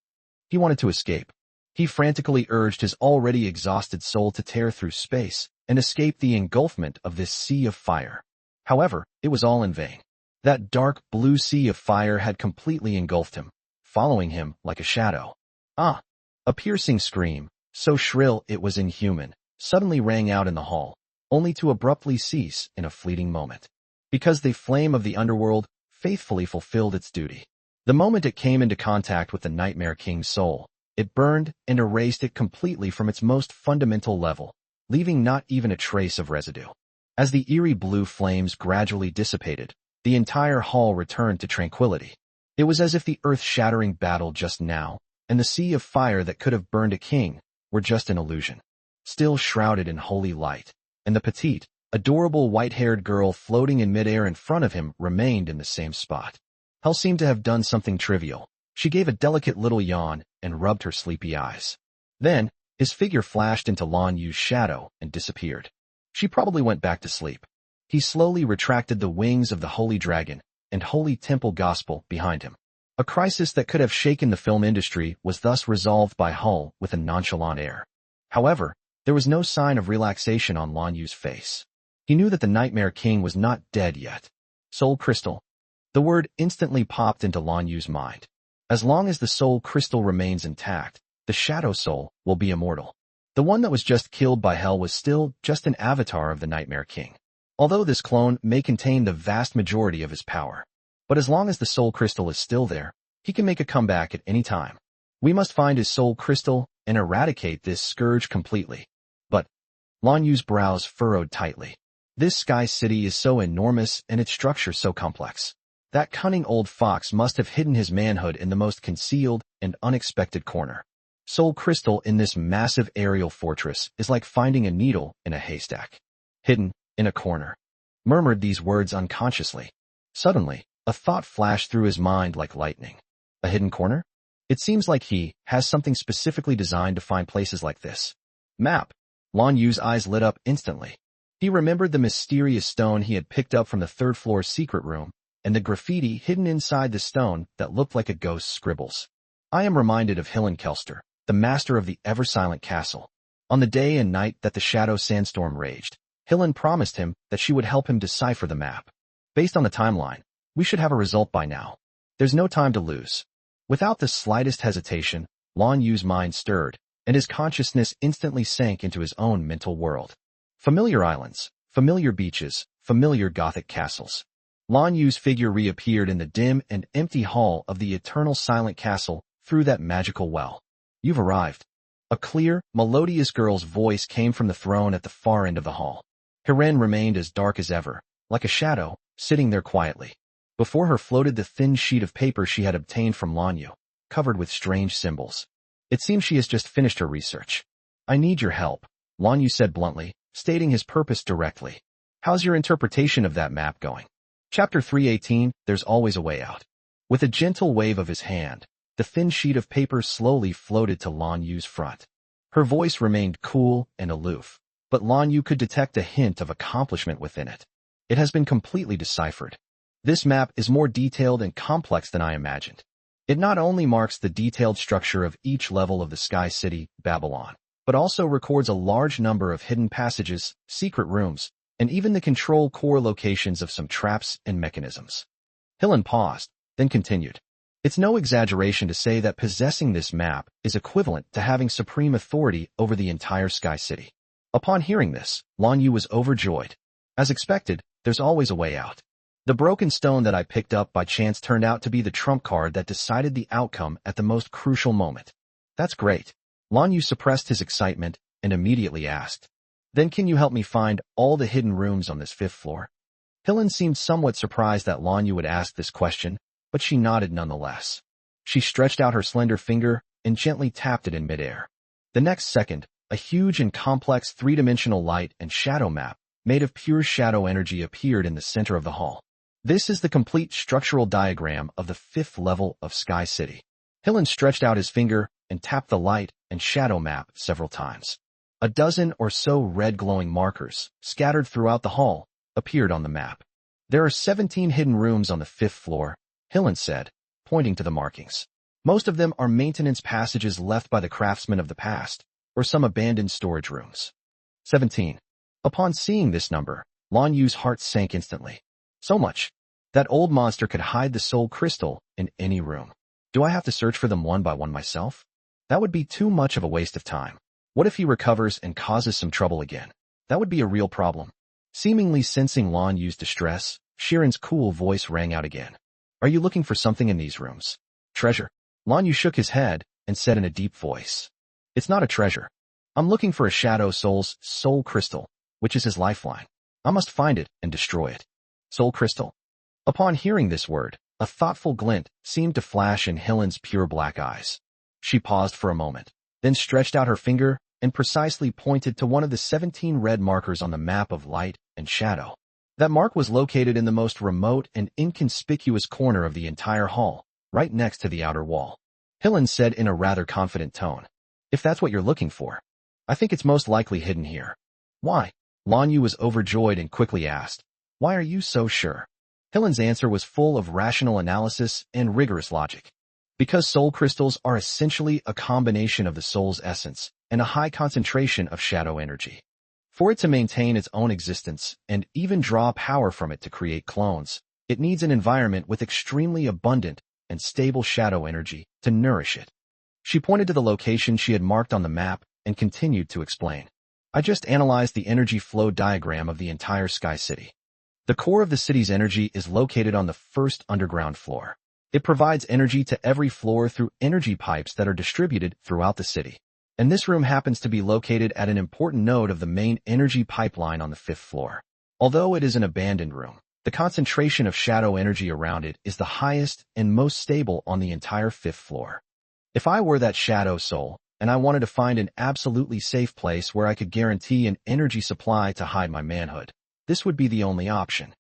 He wanted to escape. He frantically urged his already exhausted soul to tear through space and escape the engulfment of this sea of fire. However, it was all in vain. That dark blue sea of fire had completely engulfed him, following him like a shadow. A piercing scream, so shrill it was inhuman, suddenly rang out in the hall, only to abruptly cease in a fleeting moment. Because the flame of the underworld faithfully fulfilled its duty. The moment it came into contact with the Nightmare King's soul, it burned and erased it completely from its most fundamental level, leaving not even a trace of residue. As the eerie blue flames gradually dissipated, the entire hall returned to tranquility. It was as if the earth-shattering battle just now, and the sea of fire that could have burned a king, were just an illusion. Still shrouded in holy light, and the petite, adorable white-haired girl floating in midair in front of him remained in the same spot. Hell seemed to have done something trivial. She gave a delicate little yawn and rubbed her sleepy eyes. Then, his figure flashed into Lan Yu's shadow and disappeared. She probably went back to sleep. He slowly retracted the wings of the Holy Dragon and Holy Temple Gospel behind him. A crisis that could have shaken the film industry was thus resolved by Hull with a nonchalant air. However, there was no sign of relaxation on Lan Yu's face. He knew that the Nightmare King was not dead yet. Soul Crystal. The word instantly popped into Lan Yu's mind. As long as the Soul Crystal remains intact, the Shadow Soul will be immortal. The one that was just killed by Hell was still just an avatar of the Nightmare King. Although this clone may contain the vast majority of his power. But as long as the Soul Crystal is still there, he can make a comeback at any time. We must find his Soul Crystal and eradicate this scourge completely. But Lan Yu's brows furrowed tightly. This Sky City is so enormous and its structure so complex. That cunning old fox must have hidden his manhood in the most concealed and unexpected corner. Soul Crystal in this massive aerial fortress is like finding a needle in a haystack. Hidden in a corner. Murmured these words unconsciously. Suddenly, a thought flashed through his mind like lightning. A hidden corner? It seems like he has something specifically designed to find places like this. Map. Lan Yu's eyes lit up instantly. He remembered the mysterious stone he had picked up from the third-floor secret room, and the graffiti hidden inside the stone that looked like a ghost's scribbles. I am reminded of Hillenkelster, the master of the ever-silent castle. On the day and night that the shadow sandstorm raged, Hillen promised him that she would help him decipher the map. Based on the timeline, we should have a result by now. There's no time to lose. Without the slightest hesitation, Lan Yu's mind stirred, and his consciousness instantly sank into his own mental world. Familiar islands, familiar beaches, familiar Gothic castles. Lan Yu's figure reappeared in the dim and empty hall of the eternal silent castle through that magical well. You've arrived. A clear, melodious girl's voice came from the throne at the far end of the hall. Hiren remained as dark as ever, like a shadow, sitting there quietly. Before her floated the thin sheet of paper she had obtained from Lan Yu, covered with strange symbols. It seems she has just finished her research. I need your help, Lan Yu said bluntly, stating his purpose directly. How's your interpretation of that map going? Chapter 318, There's Always a Way Out. With a gentle wave of his hand, the thin sheet of paper slowly floated to Lan Yu's front. Her voice remained cool and aloof, but Lan Yu could detect a hint of accomplishment within it. It has been completely deciphered. This map is more detailed and complex than I imagined. It not only marks the detailed structure of each level of the Sky City, Babylon, but also records a large number of hidden passages, secret rooms, and even the control core locations of some traps and mechanisms. Hillen paused, then continued. It's no exaggeration to say that possessing this map is equivalent to having supreme authority over the entire Sky City. Upon hearing this, Lan Yu was overjoyed. As expected, there's always a way out. The broken stone that I picked up by chance turned out to be the trump card that decided the outcome at the most crucial moment. That's great. Lan Yu suppressed his excitement and immediately asked, Then can you help me find all the hidden rooms on this 5th floor? Hillen seemed somewhat surprised that Lan Yu would ask this question, but she nodded nonetheless. She stretched out her slender finger and gently tapped it in midair. The next second, a huge and complex three-dimensional light and shadow map made of pure shadow energy appeared in the center of the hall. This is the complete structural diagram of the 5th level of Sky City. Hillen stretched out his finger and tapped the light and shadow map several times. A dozen or so red glowing markers, scattered throughout the hall, appeared on the map. There are 17 hidden rooms on the 5th floor, Hillen said, pointing to the markings. Most of them are maintenance passages left by the craftsmen of the past, or some abandoned storage rooms. 17. Upon seeing this number, Lan Yu's heart sank instantly. So much. That old monster could hide the soul crystal in any room. Do I have to search for them one by one myself? That would be too much of a waste of time. What if he recovers and causes some trouble again? That would be a real problem. Seemingly sensing Lan Yu's distress, Shiren's cool voice rang out again. Are you looking for something in these rooms? Treasure. Lan Yu shook his head and said in a deep voice. It's not a treasure. I'm looking for a Shadow Soul's soul crystal, which is his lifeline. I must find it and destroy it. Soul crystal? Upon hearing this word, a thoughtful glint seemed to flash in Hillen's pure black eyes. She paused for a moment, then stretched out her finger and precisely pointed to one of the 17 red markers on the map of light and shadow. That mark was located in the most remote and inconspicuous corner of the entire hall, right next to the outer wall. Hillen said in a rather confident tone, If that's what you're looking for, I think it's most likely hidden here. Why? Lan Yu was overjoyed and quickly asked, Why are you so sure? Hillen's answer was full of rational analysis and rigorous logic. Because soul crystals are essentially a combination of the soul's essence and a high concentration of shadow energy. For it to maintain its own existence and even draw power from it to create clones, it needs an environment with extremely abundant and stable shadow energy to nourish it. She pointed to the location she had marked on the map and continued to explain. I just analyzed the energy flow diagram of the entire Sky City. The core of the city's energy is located on the 1st underground floor. It provides energy to every floor through energy pipes that are distributed throughout the city. And this room happens to be located at an important node of the main energy pipeline on the 5th floor. Although it is an abandoned room, the concentration of shadow energy around it is the highest and most stable on the entire 5th floor. If I were that shadow soul, and I wanted to find an absolutely safe place where I could guarantee an energy supply to hide my manhood, this would be the only option.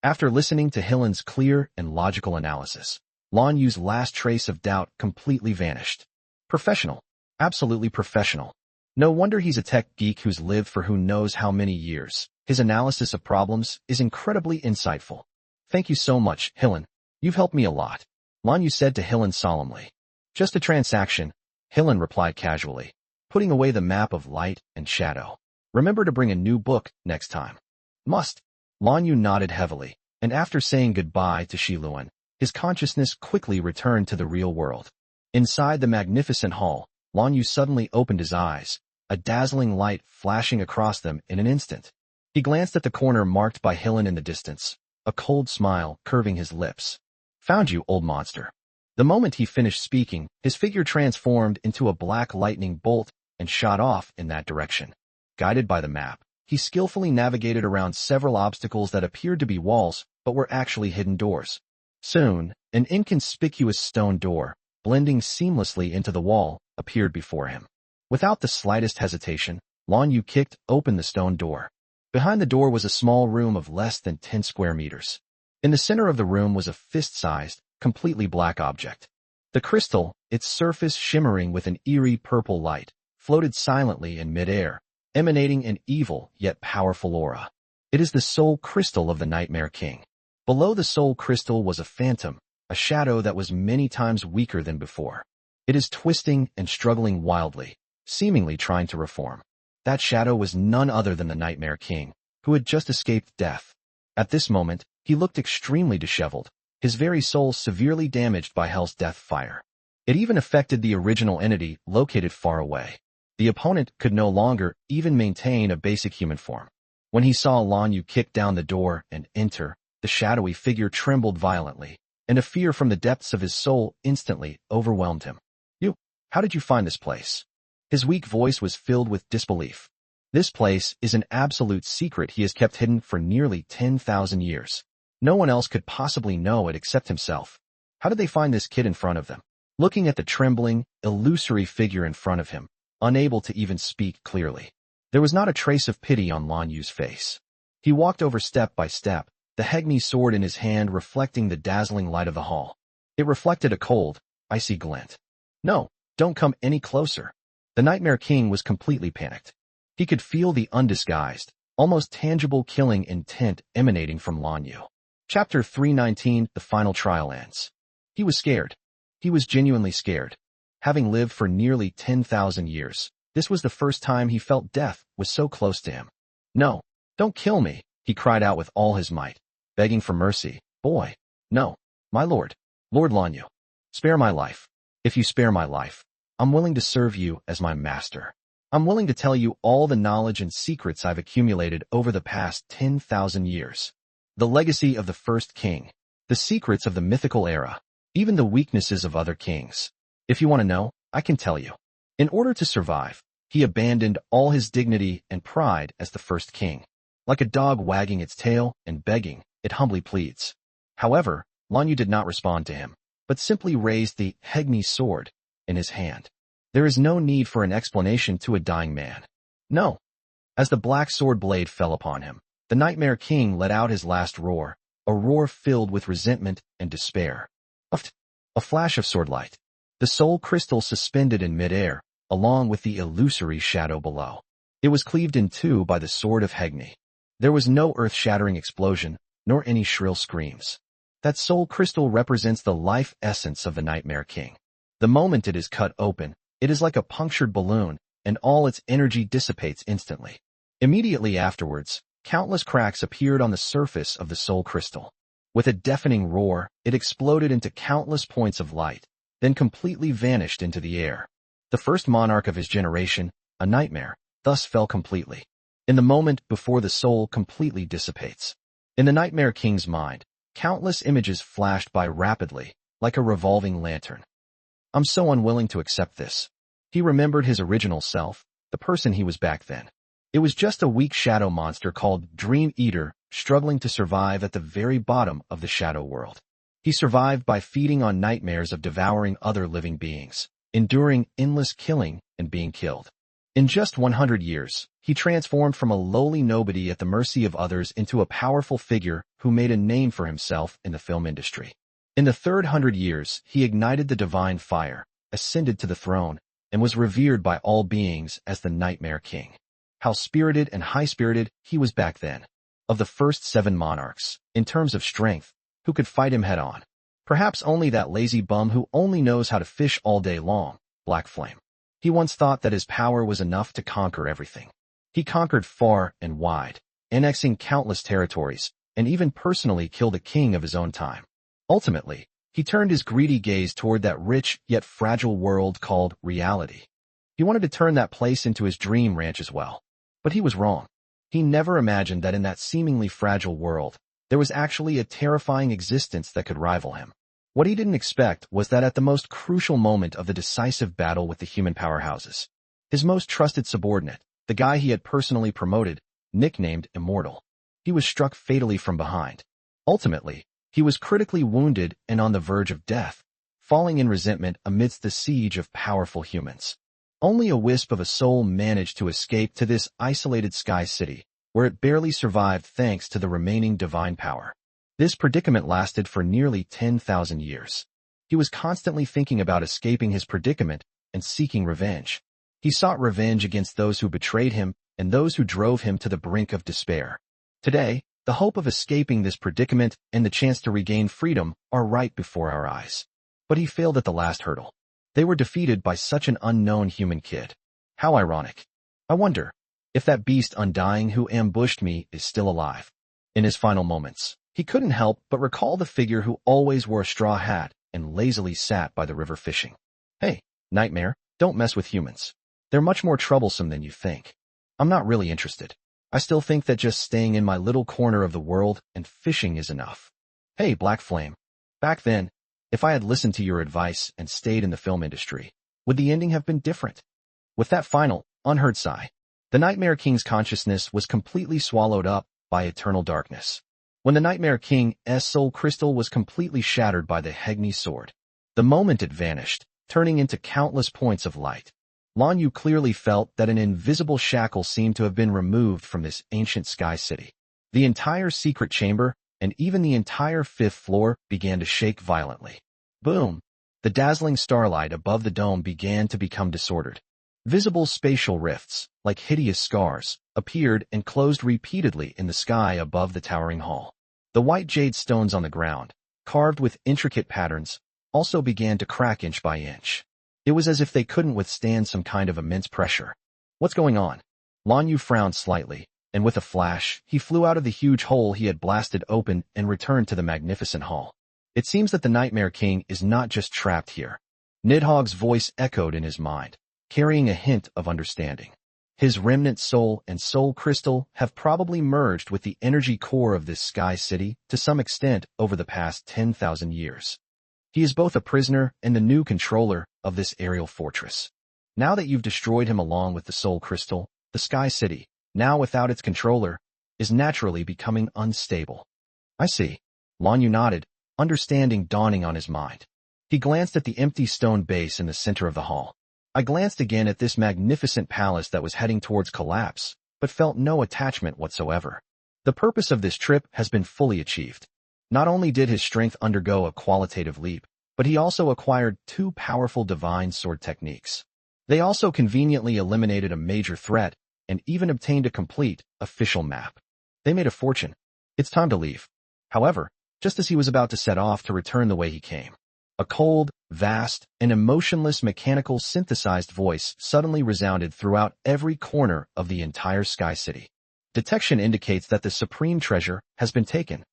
After listening to Hillen's clear and logical analysis, Lan Yu's last trace of doubt completely vanished. Professional. Absolutely professional. No wonder he's a tech geek who's lived for who knows how many years. His analysis of problems is incredibly insightful. Thank you so much, Hillen. You've helped me a lot. Lan Yu said to Hillen solemnly. Just a transaction, Hillen replied casually, putting away the map of light and shadow. Remember to bring a new book next time. Must. Lan Yu nodded heavily, and after saying goodbye to Shiluan, his consciousness quickly returned to the real world. Inside the magnificent hall, Lan Yu suddenly opened his eyes, a dazzling light flashing across them in an instant. He glanced at the corner marked by Hillen in the distance, a cold smile curving his lips. Found you, old monster. The moment he finished speaking, his figure transformed into a black lightning bolt and shot off in that direction. Guided by the map, he skillfully navigated around several obstacles that appeared to be walls but were actually hidden doors. Soon, an inconspicuous stone door, blending seamlessly into the wall, appeared before him. Without the slightest hesitation, Lan Yu kicked open the stone door. Behind the door was a small room of less than 10 square meters. In the center of the room was a fist-sized, completely black object. The crystal, its surface shimmering with an eerie purple light, floated silently in midair, emanating an evil yet powerful aura. It is the soul crystal of the Nightmare King. Below the soul crystal was a phantom, a shadow that was many times weaker than before. It is twisting and struggling wildly, seemingly trying to reform. That shadow was none other than the Nightmare King, who had just escaped death. At this moment, he looked extremely disheveled, his very soul severely damaged by Hell's death fire. It even affected the original entity located far away. The opponent could no longer even maintain a basic human form. When he saw Lan Yu kick down the door and enter, the shadowy figure trembled violently, and a fear from the depths of his soul instantly overwhelmed him. "You, how did you find this place?" His weak voice was filled with disbelief. "This place is an absolute secret he has kept hidden for nearly 10,000 years. No one else could possibly know it except himself. How did they find this kid in front of them?" Looking at the trembling, illusory figure in front of him, unable to even speak clearly, there was not a trace of pity on Lan Yu's face. He walked over step by step, the Hegmi sword in his hand reflecting the dazzling light of the hall. It reflected a cold, icy glint. "No, don't come any closer." The Nightmare King was completely panicked. He could feel the undisguised, almost tangible killing intent emanating from Lan Yu. Chapter 319, The Final Trial ends. He was scared. He was genuinely scared. Having lived for nearly 10,000 years, this was the first time he felt death was so close to him. "No, don't kill me," he cried out with all his might, begging for mercy. "Boy, no, my lord, Lord Lan Yu, spare my life. If you spare my life, I'm willing to serve you as my master. I'm willing to tell you all the knowledge and secrets I've accumulated over the past 10,000 years. The legacy of the first king, the secrets of the mythical era, even the weaknesses of other kings. If you want to know, I can tell you." In order to survive, he abandoned all his dignity and pride as the first king. Like a dog wagging its tail and begging, it humbly pleads. However, Lan Yu did not respond to him, but simply raised the Hegmi sword in his hand. There is no need for an explanation to a dying man. No. As the black sword blade fell upon him, the Nightmare King let out his last roar, a roar filled with resentment and despair. A flash of sword light. The soul crystal suspended in midair, along with the illusory shadow below. It was cleaved in two by the sword of Hegni. There was no earth-shattering explosion, nor any shrill screams. That soul crystal represents the life essence of the Nightmare King. The moment it is cut open, it is like a punctured balloon, and all its energy dissipates instantly. Immediately afterwards, countless cracks appeared on the surface of the soul crystal. With a deafening roar, it exploded into countless points of light, then completely vanished into the air. The first monarch of his generation, a nightmare, thus fell completely. In the moment before the soul completely dissipates. In the Nightmare King's mind, countless images flashed by rapidly, like a revolving lantern. I'm so unwilling to accept this. He remembered his original self, the person he was back then. It was just a weak shadow monster called Dream Eater, struggling to survive at the very bottom of the shadow world. He survived by feeding on nightmares of devouring other living beings, enduring endless killing and being killed. In just 100 years, he transformed from a lowly nobody at the mercy of others into a powerful figure who made a name for himself in the film industry. In the 300 years, he ignited the divine fire, ascended to the throne, and was revered by all beings as the Nightmare King. How spirited and high-spirited he was back then. Of the first 7 monarchs, in terms of strength, who could fight him head-on? Perhaps only that lazy bum who only knows how to fish all day long, Black Flame. He once thought that his power was enough to conquer everything. He conquered far and wide, annexing countless territories, and even personally killed a king of his own time. Ultimately, he turned his greedy gaze toward that rich yet fragile world called reality. He wanted to turn that place into his dream ranch as well. But he was wrong. He never imagined that in that seemingly fragile world, there was actually a terrifying existence that could rival him. What he didn't expect was that at the most crucial moment of the decisive battle with the human powerhouses, his most trusted subordinate, the guy he had personally promoted, nicknamed Immortal, he was struck fatally from behind. Ultimately, he was critically wounded and on the verge of death, falling in resentment amidst the siege of powerful humans. Only a wisp of a soul managed to escape to this isolated sky city, where it barely survived thanks to the remaining divine power. This predicament lasted for nearly 10,000 years. He was constantly thinking about escaping his predicament and seeking revenge. He sought revenge against those who betrayed him and those who drove him to the brink of despair. Today, the hope of escaping this predicament and the chance to regain freedom are right before our eyes. But he failed at the last hurdle. They were defeated by such an unknown human kid. How ironic. I wonder if that beast undying who ambushed me is still alive. In his final moments, he couldn't help but recall the figure who always wore a straw hat and lazily sat by the river fishing. Hey, Nightmare, don't mess with humans. They're much more troublesome than you think. I'm not really interested. I still think that just staying in my little corner of the world and fishing is enough. Hey, Black Flame. Back then, if I had listened to your advice and stayed in the film industry, would the ending have been different? With that final, unheard sigh, the Nightmare King's consciousness was completely swallowed up by eternal darkness. When the Nightmare King's soul crystal was completely shattered by the Hegni sword, the moment it vanished, turning into countless points of light, Lan Yu clearly felt that an invisible shackle seemed to have been removed from this ancient sky city. The entire secret chamber and even the entire fifth floor began to shake violently. Boom! The dazzling starlight above the dome began to become disordered. Visible spatial rifts, like hideous scars, appeared and closed repeatedly in the sky above the towering hall. The white jade stones on the ground, carved with intricate patterns, also began to crack inch by inch. It was as if they couldn't withstand some kind of immense pressure. What's going on? Lan Yu frowned slightly, and with a flash, he flew out of the huge hole he had blasted open and returned to the magnificent hall. It seems that the Nightmare King is not just trapped here. Nidhogg's voice echoed in his mind, carrying a hint of understanding. His remnant soul and soul crystal have probably merged with the energy core of this sky city to some extent over the past 10,000 years. He is both a prisoner and the new controller of this aerial fortress. Now that you've destroyed him along with the soul crystal, the sky city, now without its controller, is naturally becoming unstable. I see. Lan Yu nodded, understanding dawning on his mind. He glanced at the empty stone base in the center of the hall. I glanced again at this magnificent palace that was heading towards collapse, but felt no attachment whatsoever. The purpose of this trip has been fully achieved. Not only did his strength undergo a qualitative leap, but he also acquired 2 powerful divine sword techniques. They also conveniently eliminated a major threat and even obtained a complete, official map. They made a fortune. It's time to leave. However, just as he was about to set off to return the way he came, a cold, vast, and emotionless mechanical synthesized voice suddenly resounded throughout every corner of the entire sky city. Detection indicates that the supreme treasure has been taken.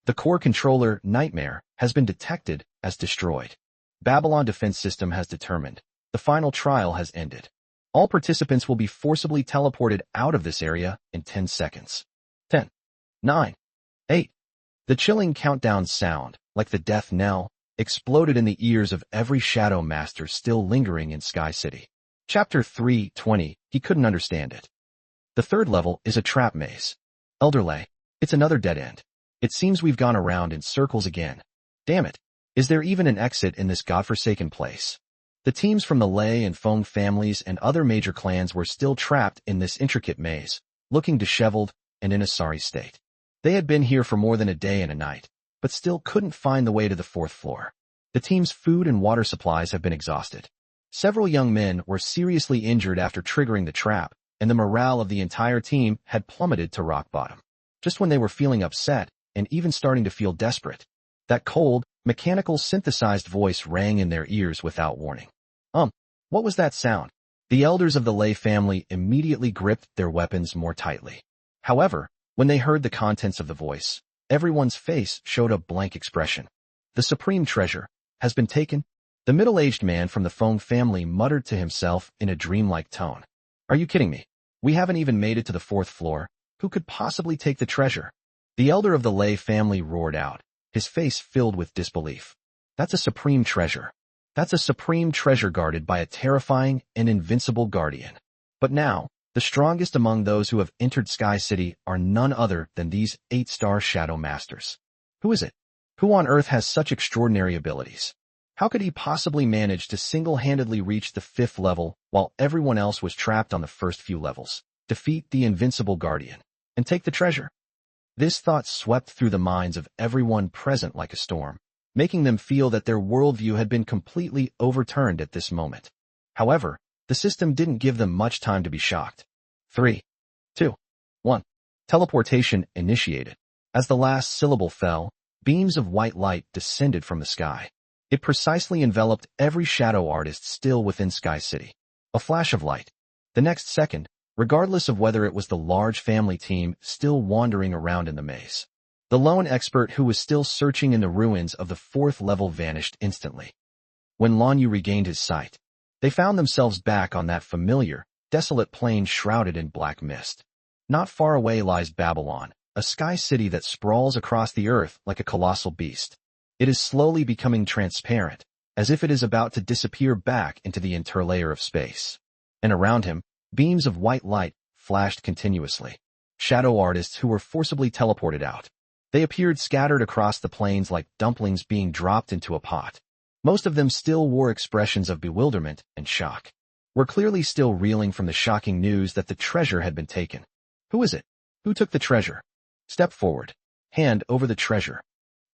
The core controller, Nightmare, has been detected as destroyed. Babylon Defense System has determined. The final trial has ended. All participants will be forcibly teleported out of this area in 10 seconds. 10, 9, 8. The chilling countdown sound, like the death knell, exploded in the ears of every Shadow Master still lingering in Sky City. Chapter 3:20. He couldn't understand it. The third level is a trap maze. Elderlay, it's another dead end. It seems we've gone around in circles again. Damn it. Is there even an exit in this godforsaken place? The teams from the Lei and Feng families and other major clans were still trapped in this intricate maze, looking disheveled and in a sorry state. They had been here for more than a day and a night, but still couldn't find the way to the 4th floor. The team's food and water supplies have been exhausted. Several young men were seriously injured after triggering the trap, and the morale of the entire team had plummeted to rock bottom. Just when they were feeling upset, and even starting to feel desperate, that cold, mechanical synthesized voice rang in their ears without warning. What was that sound? The elders of the Lei family immediately gripped their weapons more tightly. However, when they heard the contents of the voice, everyone's face showed a blank expression. The supreme treasure has been taken. The middle-aged man from the Feng family muttered to himself in a dreamlike tone. Are you kidding me? We haven't even made it to the 4th floor. Who could possibly take the treasure? The elder of the Lei family roared out, his face filled with disbelief. That's a supreme treasure. That's a supreme treasure guarded by a terrifying and invincible guardian. But now, the strongest among those who have entered Sky City are none other than these 8-star Shadow Masters. Who is it? Who on earth has such extraordinary abilities? How could he possibly manage to single-handedly reach the 5th level while everyone else was trapped on the first few levels, defeat the invincible guardian, and take the treasure? This thought swept through the minds of everyone present like a storm, making them feel that their worldview had been completely overturned at this moment. However, the system didn't give them much time to be shocked. 3, 2, 1. Teleportation initiated. As the last syllable fell, beams of white light descended from the sky. It precisely enveloped every shadow artist still within Sky City. A flash of light. The next second, regardless of whether it was the large family team still wandering around in the maze. The lone expert who was still searching in the ruins of the 4th level vanished instantly. When Lanyu regained his sight, they found themselves back on that familiar, desolate plain shrouded in black mist. Not far away lies Babylon, a sky city that sprawls across the earth like a colossal beast. It is slowly becoming transparent, as if it is about to disappear back into the interlayer of space. And around him, beams of white light flashed continuously. Shadow artists who were forcibly teleported out. They appeared scattered across the plains like dumplings being dropped into a pot. Most of them still wore expressions of bewilderment and shock. Were clearly still reeling from the shocking news that the treasure had been taken. Who is it? Who took the treasure? Step forward. Hand over the treasure.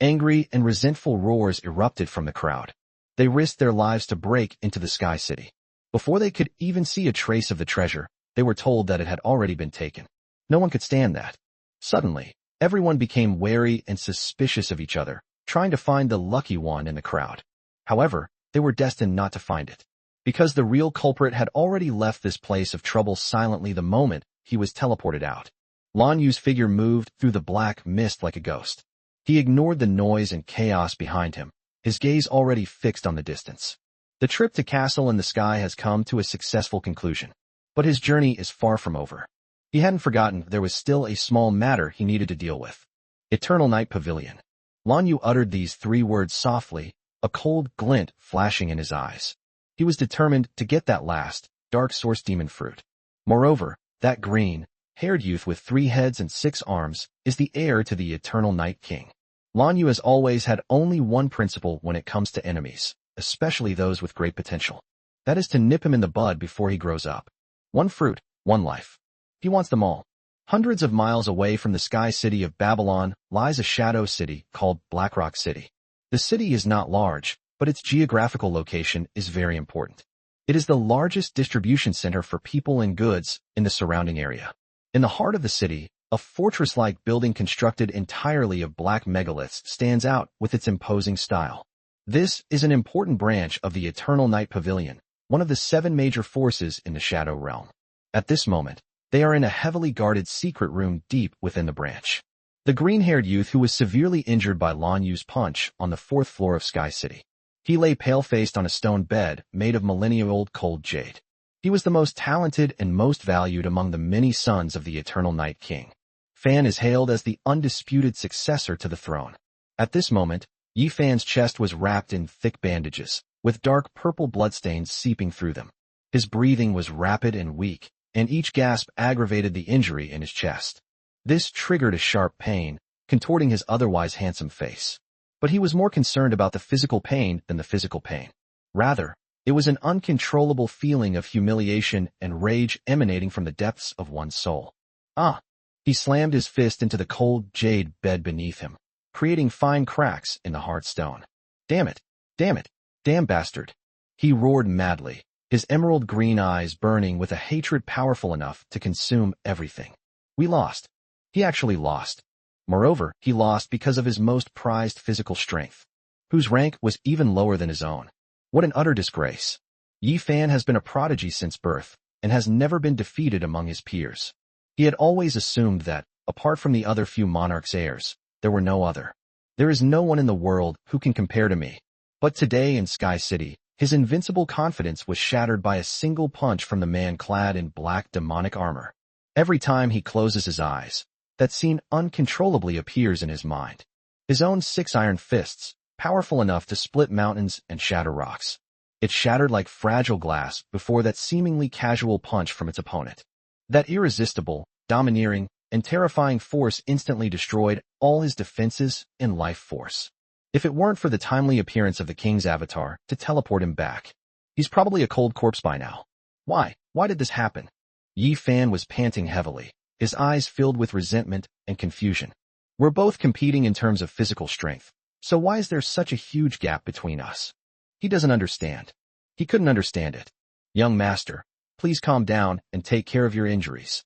Angry and resentful roars erupted from the crowd. They risked their lives to break into the Sky City. Before they could even see a trace of the treasure, they were told that it had already been taken. No one could stand that. Suddenly, everyone became wary and suspicious of each other, trying to find the lucky one in the crowd. However, they were destined not to find it, because the real culprit had already left this place of trouble silently the moment he was teleported out. Lanyu's figure moved through the black mist like a ghost. He ignored the noise and chaos behind him, his gaze already fixed on the distance. The trip to Castle in the Sky has come to a successful conclusion, but his journey is far from over. He hadn't forgotten there was still a small matter he needed to deal with. Eternal Night Pavilion. Lanyu uttered these 3 words softly, a cold glint flashing in his eyes. He was determined to get that last, dark source demon fruit. Moreover, that green-haired youth with 3 heads and 6 arms is the heir to the Eternal Night King. Lanyu has always had only one principle when it comes to enemies, especially those with great potential. That is to nip him in the bud before he grows up. 1 fruit, 1 life. He wants them all. Hundreds of miles away from the sky city of Babylon lies a shadow city called Blackrock City. The city is not large, but its geographical location is very important. It is the largest distribution center for people and goods in the surrounding area. In the heart of the city, a fortress-like building constructed entirely of black megaliths stands out with its imposing style. This is an important branch of the Eternal Night Pavilion, one of the 7 major forces in the Shadow Realm. At this moment, they are in a heavily guarded secret room deep within the branch. The green-haired youth who was severely injured by Lanyu's punch on the 4th floor of Sky City. He lay pale-faced on a stone bed made of millennia-old cold jade. He was the most talented and most valued among the many sons of the Eternal Night King. Fan is hailed as the undisputed successor to the throne. At this moment, Yi Fan's chest was wrapped in thick bandages, with dark purple bloodstains seeping through them. His breathing was rapid and weak, and each gasp aggravated the injury in his chest. This triggered a sharp pain, contorting his otherwise handsome face. But he was more concerned about the physical pain than the physical pain. Rather, it was an uncontrollable feeling of humiliation and rage emanating from the depths of one's soul. Ah! He slammed his fist into the cold jade bed beneath him, creating fine cracks in the hard stone. Damn it! Damn it! Damn bastard! He roared madly, his emerald green eyes burning with a hatred powerful enough to consume everything. We lost. He actually lost. Moreover, he lost because of his most prized physical strength, whose rank was even lower than his own. What an utter disgrace. Yi Fan has been a prodigy since birth, and has never been defeated among his peers. He had always assumed that, apart from the other few monarch's heirs, there were no other. There is no one in the world who can compare to me. But today in Sky City, his invincible confidence was shattered by a single punch from the man clad in black demonic armor. Every time he closes his eyes, that scene uncontrollably appears in his mind. His own 6 iron fists, powerful enough to split mountains and shatter rocks. It shattered like fragile glass before that seemingly casual punch from its opponent. That irresistible, domineering, and terrifying force instantly destroyed all his defenses and life force. If it weren't for the timely appearance of the king's avatar to teleport him back, he's probably a cold corpse by now. Why? Why did this happen? Yi Fan was panting heavily, his eyes filled with resentment and confusion. We're both competing in terms of physical strength, so why is there such a huge gap between us? He doesn't understand. He couldn't understand it. Young master, please calm down and take care of your injuries.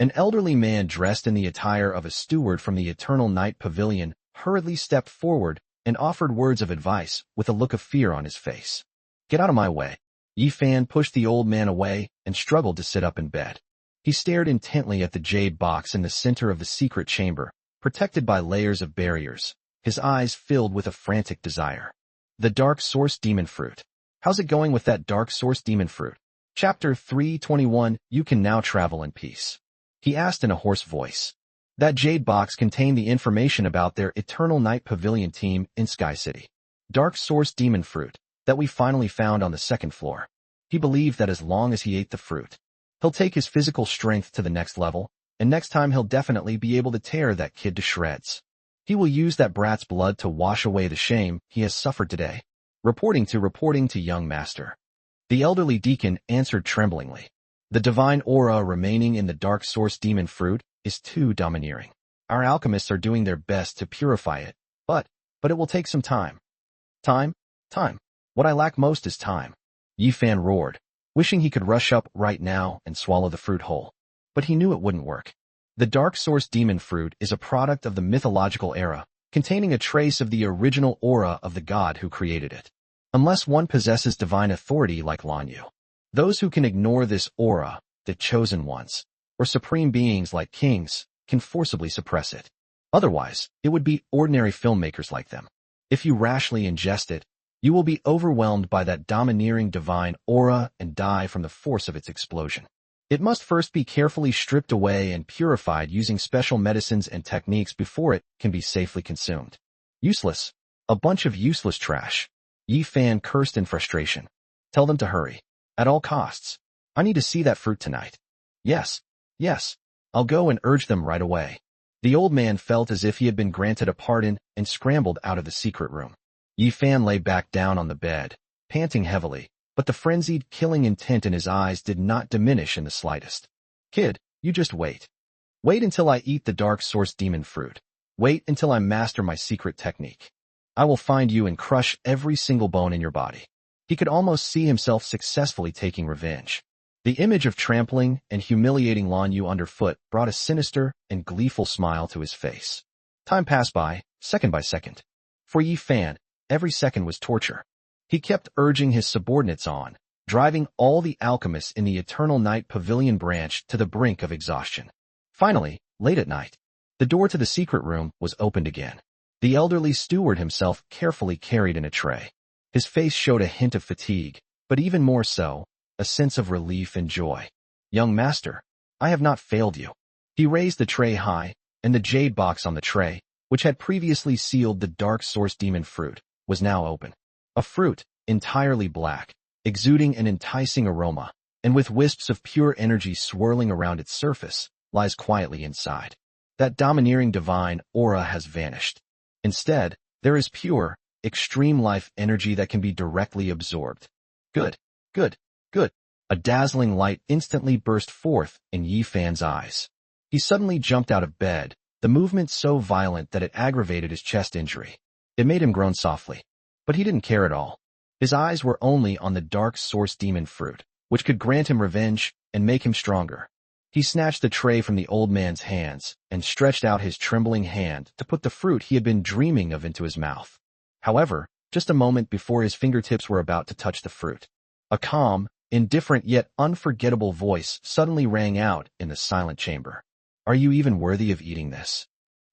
An elderly man dressed in the attire of a steward from the Eternal Night Pavilion hurriedly stepped forward and offered words of advice with a look of fear on his face. Get out of my way. Yi Fan pushed the old man away and struggled to sit up in bed. He stared intently at the jade box in the center of the secret chamber, protected by layers of barriers, his eyes filled with a frantic desire. The Dark Source Demon Fruit. How's it going with that Dark Source Demon Fruit? Chapter 321, You Can Now Travel in Peace. He asked in a hoarse voice. That jade box contained the information about their Eternal Night Pavilion team in Sky City. Dark Source Demon Fruit, that we finally found on the second floor. He believed that as long as he ate the fruit, he'll take his physical strength to the next level, and next time he'll definitely be able to tear that kid to shreds. He will use that brat's blood to wash away the shame he has suffered today. Reporting to young master. The elderly deacon answered tremblingly. The divine aura remaining in the Dark Source Demon Fruit is too domineering. Our alchemists are doing their best to purify it, but it will take some time. Time? What I lack most is time. Yi Fan roared, wishing he could rush up right now and swallow the fruit whole. But he knew it wouldn't work. The Dark Source Demon Fruit is a product of the mythological era, containing a trace of the original aura of the god who created it. Unless one possesses divine authority like Lanyu. Those who can ignore this aura, the chosen ones, or supreme beings like kings, can forcibly suppress it. Otherwise, it would be ordinary filmmakers like them. If you rashly ingest it, you will be overwhelmed by that domineering divine aura and die from the force of its explosion. It must first be carefully stripped away and purified using special medicines and techniques before it can be safely consumed. Useless. A bunch of useless trash. Yi Fan cursed in frustration. Tell them to hurry. At all costs. I need to see that fruit tonight. Yes. I'll go and urge them right away. The old man felt as if he had been granted a pardon and scrambled out of the secret room. Yi Fan lay back down on the bed, panting heavily, but the frenzied, killing intent in his eyes did not diminish in the slightest. Kid, you just wait. Wait until I eat the Dark Source Demon Fruit. Wait until I master my secret technique. I will find you and crush every single bone in your body. He could almost see himself successfully taking revenge. The image of trampling and humiliating Lanyu underfoot brought a sinister and gleeful smile to his face. Time passed by, second by second. For Yi Fan, every second was torture. He kept urging his subordinates on, driving all the alchemists in the Eternal Night Pavilion branch to the brink of exhaustion. Finally, late at night, the door to the secret room was opened again. The elderly steward himself carefully carried in a tray. His face showed a hint of fatigue, but even more so, a sense of relief and joy. Young master, I have not failed you. He raised the tray high, and the jade box on the tray, which had previously sealed the Dark Source Demon Fruit, was now open. A fruit, entirely black, exuding an enticing aroma, and with wisps of pure energy swirling around its surface, lies quietly inside. That domineering divine aura has vanished. Instead, there is pure, extreme life energy that can be directly absorbed. Good. A dazzling light instantly burst forth in Yi Fan's eyes. He suddenly jumped out of bed, the movement so violent that it aggravated his chest injury. It made him groan softly. But he didn't care at all. His eyes were only on the Dark Source Demon Fruit, which could grant him revenge and make him stronger. He snatched the tray from the old man's hands and stretched out his trembling hand to put the fruit he had been dreaming of into his mouth. However, just a moment before his fingertips were about to touch the fruit, a calm, indifferent yet unforgettable voice suddenly rang out in the silent chamber. Are you even worthy of eating this?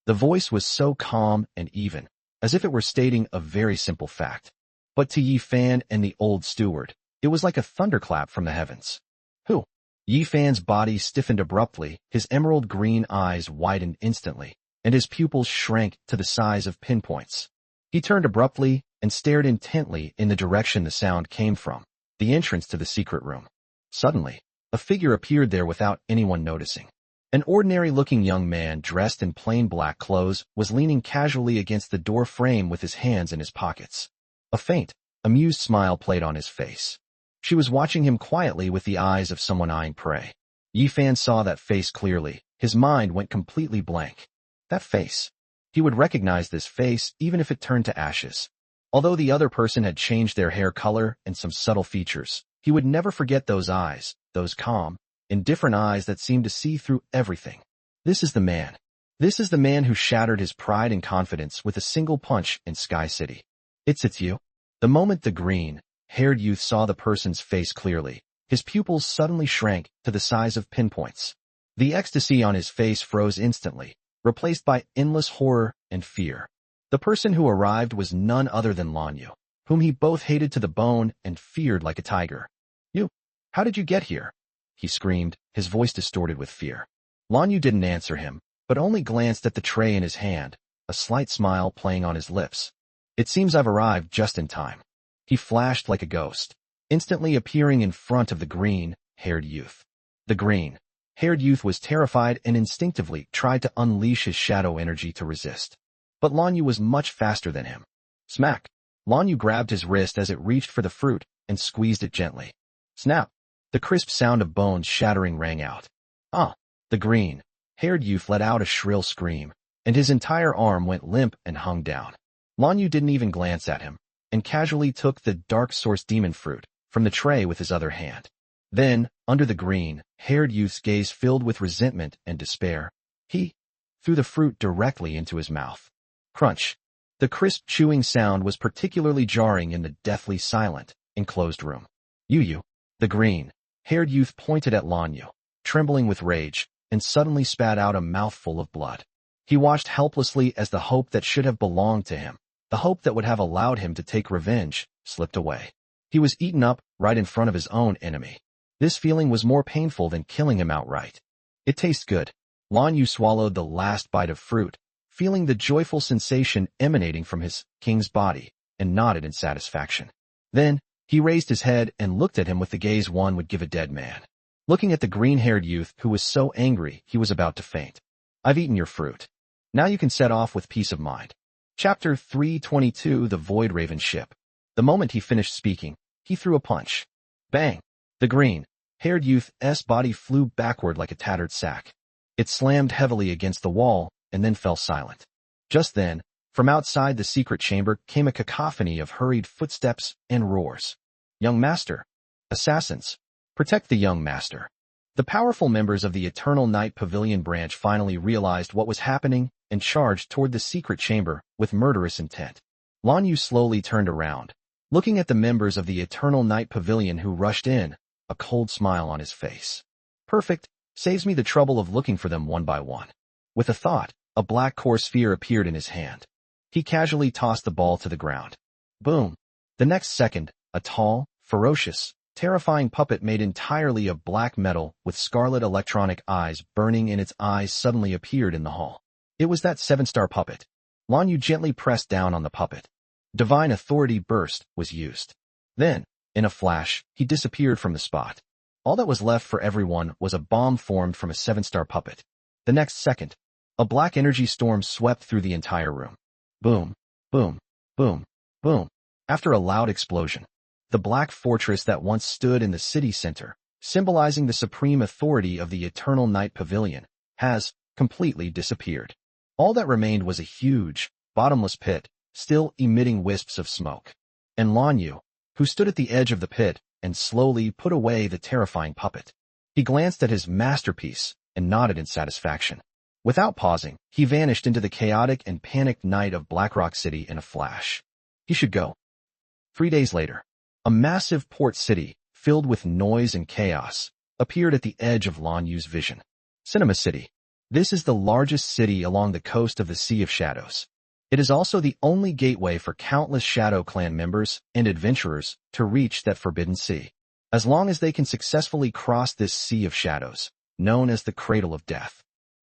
The voice was so calm and even, as if it were stating a very simple fact. But to Yi Fan and the old steward, it was like a thunderclap from the heavens. Who? Yi Fan's body stiffened abruptly, his emerald green eyes widened instantly, and his pupils shrank to the size of pinpoints. He turned abruptly and stared intently in the direction the sound came from, the entrance to the secret room. Suddenly, a figure appeared there without anyone noticing. An ordinary-looking young man dressed in plain black clothes was leaning casually against the door frame with his hands in his pockets. A faint, amused smile played on his face. She was watching him quietly with the eyes of someone eyeing prey. Yi Fan saw that face clearly. His mind went completely blank. That face. He would recognize this face even if it turned to ashes. Although the other person had changed their hair color and some subtle features, he would never forget those eyes, those calm, indifferent eyes that seemed to see through everything. This is the man. This is the man who shattered his pride and confidence with a single punch in Sky City. It's you. The moment the green-haired youth saw the person's face clearly, his pupils suddenly shrank to the size of pinpoints. The ecstasy on his face froze instantly, replaced by endless horror and fear. The person who arrived was none other than Lanyu, whom he both hated to the bone and feared like a tiger. You, how did you get here? He screamed, his voice distorted with fear. Lanyu didn't answer him, but only glanced at the tray in his hand, a slight smile playing on his lips. It seems I've arrived just in time. He flashed like a ghost, instantly appearing in front of the green-haired youth. The green-haired youth was terrified and instinctively tried to unleash his shadow energy to resist. But Lanyu was much faster than him. Smack! Lanyu grabbed his wrist as it reached for the fruit and squeezed it gently. Snap! The crisp sound of bones shattering rang out. The green-haired youth let out a shrill scream, and his entire arm went limp and hung down. Lanyu didn't even glance at him, and casually took the dark source demon fruit from the tray with his other hand. Then, under the green-haired youth's gaze filled with resentment and despair, he threw the fruit directly into his mouth. Crunch. The crisp chewing sound was particularly jarring in the deathly silent, enclosed room. You. The green-haired youth pointed at Lanyu, trembling with rage, and suddenly spat out a mouthful of blood. He watched helplessly as the hope that should have belonged to him, the hope that would have allowed him to take revenge, slipped away. He was eaten up right in front of his own enemy. This feeling was more painful than killing him outright. It tastes good. Lanyu swallowed the last bite of fruit, feeling the joyful sensation emanating from his king's body, and nodded in satisfaction. Then, he raised his head and looked at him with the gaze one would give a dead man. Looking at the green-haired youth who was so angry he was about to faint. I've eaten your fruit. Now you can set off with peace of mind. Chapter 322 The Void Raven Ship. The moment he finished speaking, he threw a punch. Bang! The green-haired youth's body flew backward like a tattered sack. It slammed heavily against the wall, and then fell silent. Just then, from outside the secret chamber came a cacophony of hurried footsteps and roars. Young master! Assassins! Protect the young master! The powerful members of the Eternal Night Pavilion branch finally realized what was happening and charged toward the secret chamber with murderous intent. Lanyu slowly turned around, looking at the members of the Eternal Night Pavilion who rushed in, a cold smile on his face. Perfect, saves me the trouble of looking for them one by one. With a thought, a black core sphere appeared in his hand. He casually tossed the ball to the ground. Boom! The next second, a tall, ferocious, terrifying puppet made entirely of black metal with scarlet electronic eyes burning in its eyes suddenly appeared in the hall. It was that 7-star puppet. Lanyu gently pressed down on the puppet. Divine Authority Burst was used. Then, in a flash, he disappeared from the spot. All that was left for everyone was a bomb formed from a 7-star puppet. The next second, a black energy storm swept through the entire room. Boom, boom, boom, boom. After a loud explosion, the black fortress that once stood in the city center, symbolizing the supreme authority of the Eternal Night Pavilion, has completely disappeared. All that remained was a huge, bottomless pit, still emitting wisps of smoke. And Lanyu, who stood at the edge of the pit and slowly put away the terrifying puppet. He glanced at his masterpiece and nodded in satisfaction. Without pausing, he vanished into the chaotic and panicked night of Blackrock City in a flash. He should go. 3 days later, a massive port city, filled with noise and chaos, appeared at the edge of Lanyu's vision. Cinema City. This is the largest city along the coast of the Sea of Shadows. It is also the only gateway for countless Shadow Clan members and adventurers to reach that forbidden sea. As long as they can successfully cross this Sea of Shadows, known as the Cradle of Death.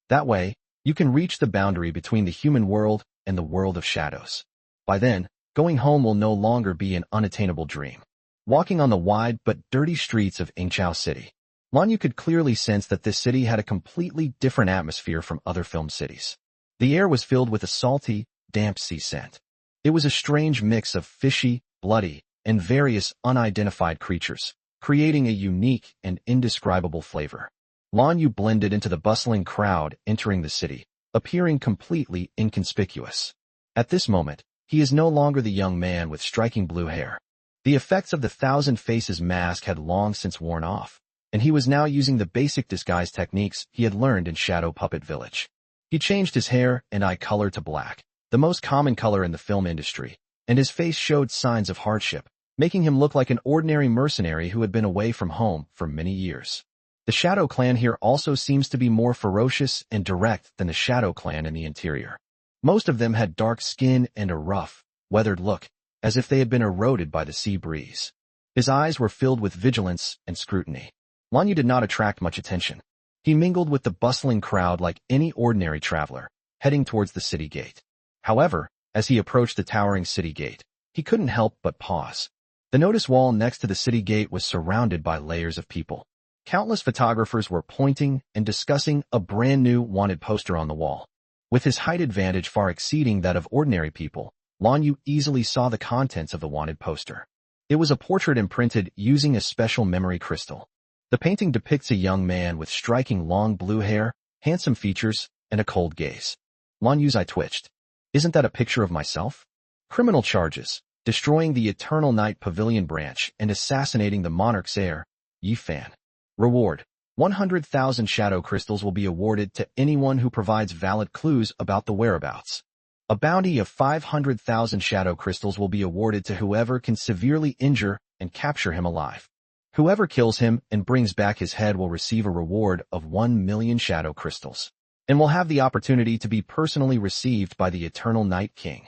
That way, you can reach the boundary between the human world and the world of shadows. By then, going home will no longer be an unattainable dream. Walking on the wide but dirty streets of Ingchao City, Lanyu could clearly sense that this city had a completely different atmosphere from other film cities. The air was filled with a salty, damp sea scent. It was a strange mix of fishy, bloody, and various unidentified creatures, creating a unique and indescribable flavor. Lanyu blended into the bustling crowd entering the city, appearing completely inconspicuous. At this moment, he is no longer the young man with striking blue hair. The effects of the Thousand Faces mask had long since worn off, and he was now using the basic disguise techniques he had learned in Shadow Puppet Village. He changed his hair and eye color to black, the most common color in the film industry, and his face showed signs of hardship, making him look like an ordinary mercenary who had been away from home for many years. The Shadow Clan here also seems to be more ferocious and direct than the Shadow Clan in the interior. Most of them had dark skin and a rough, weathered look, as if they had been eroded by the sea breeze. His eyes were filled with vigilance and scrutiny. Lan Yu did not attract much attention. He mingled with the bustling crowd like any ordinary traveler, heading towards the city gate. However, as he approached the towering city gate, he couldn't help but pause. The notice wall next to the city gate was surrounded by layers of people. Countless photographers were pointing and discussing a brand new wanted poster on the wall. With his height advantage far exceeding that of ordinary people, Lan Yu easily saw the contents of the wanted poster. It was a portrait imprinted using a special memory crystal. The painting depicts a young man with striking long blue hair, handsome features, and a cold gaze. Lan Yu's eye twitched. Isn't that a picture of myself? Criminal charges, destroying the Eternal Night Pavilion branch and assassinating the monarch's heir, Yi Fan. Reward: 100,000 shadow crystals will be awarded to anyone who provides valid clues about the whereabouts. A bounty of 500,000 shadow crystals will be awarded to whoever can severely injure and capture him alive. Whoever kills him and brings back his head will receive a reward of 1 million shadow crystals, and will have the opportunity to be personally received by the Eternal Night King.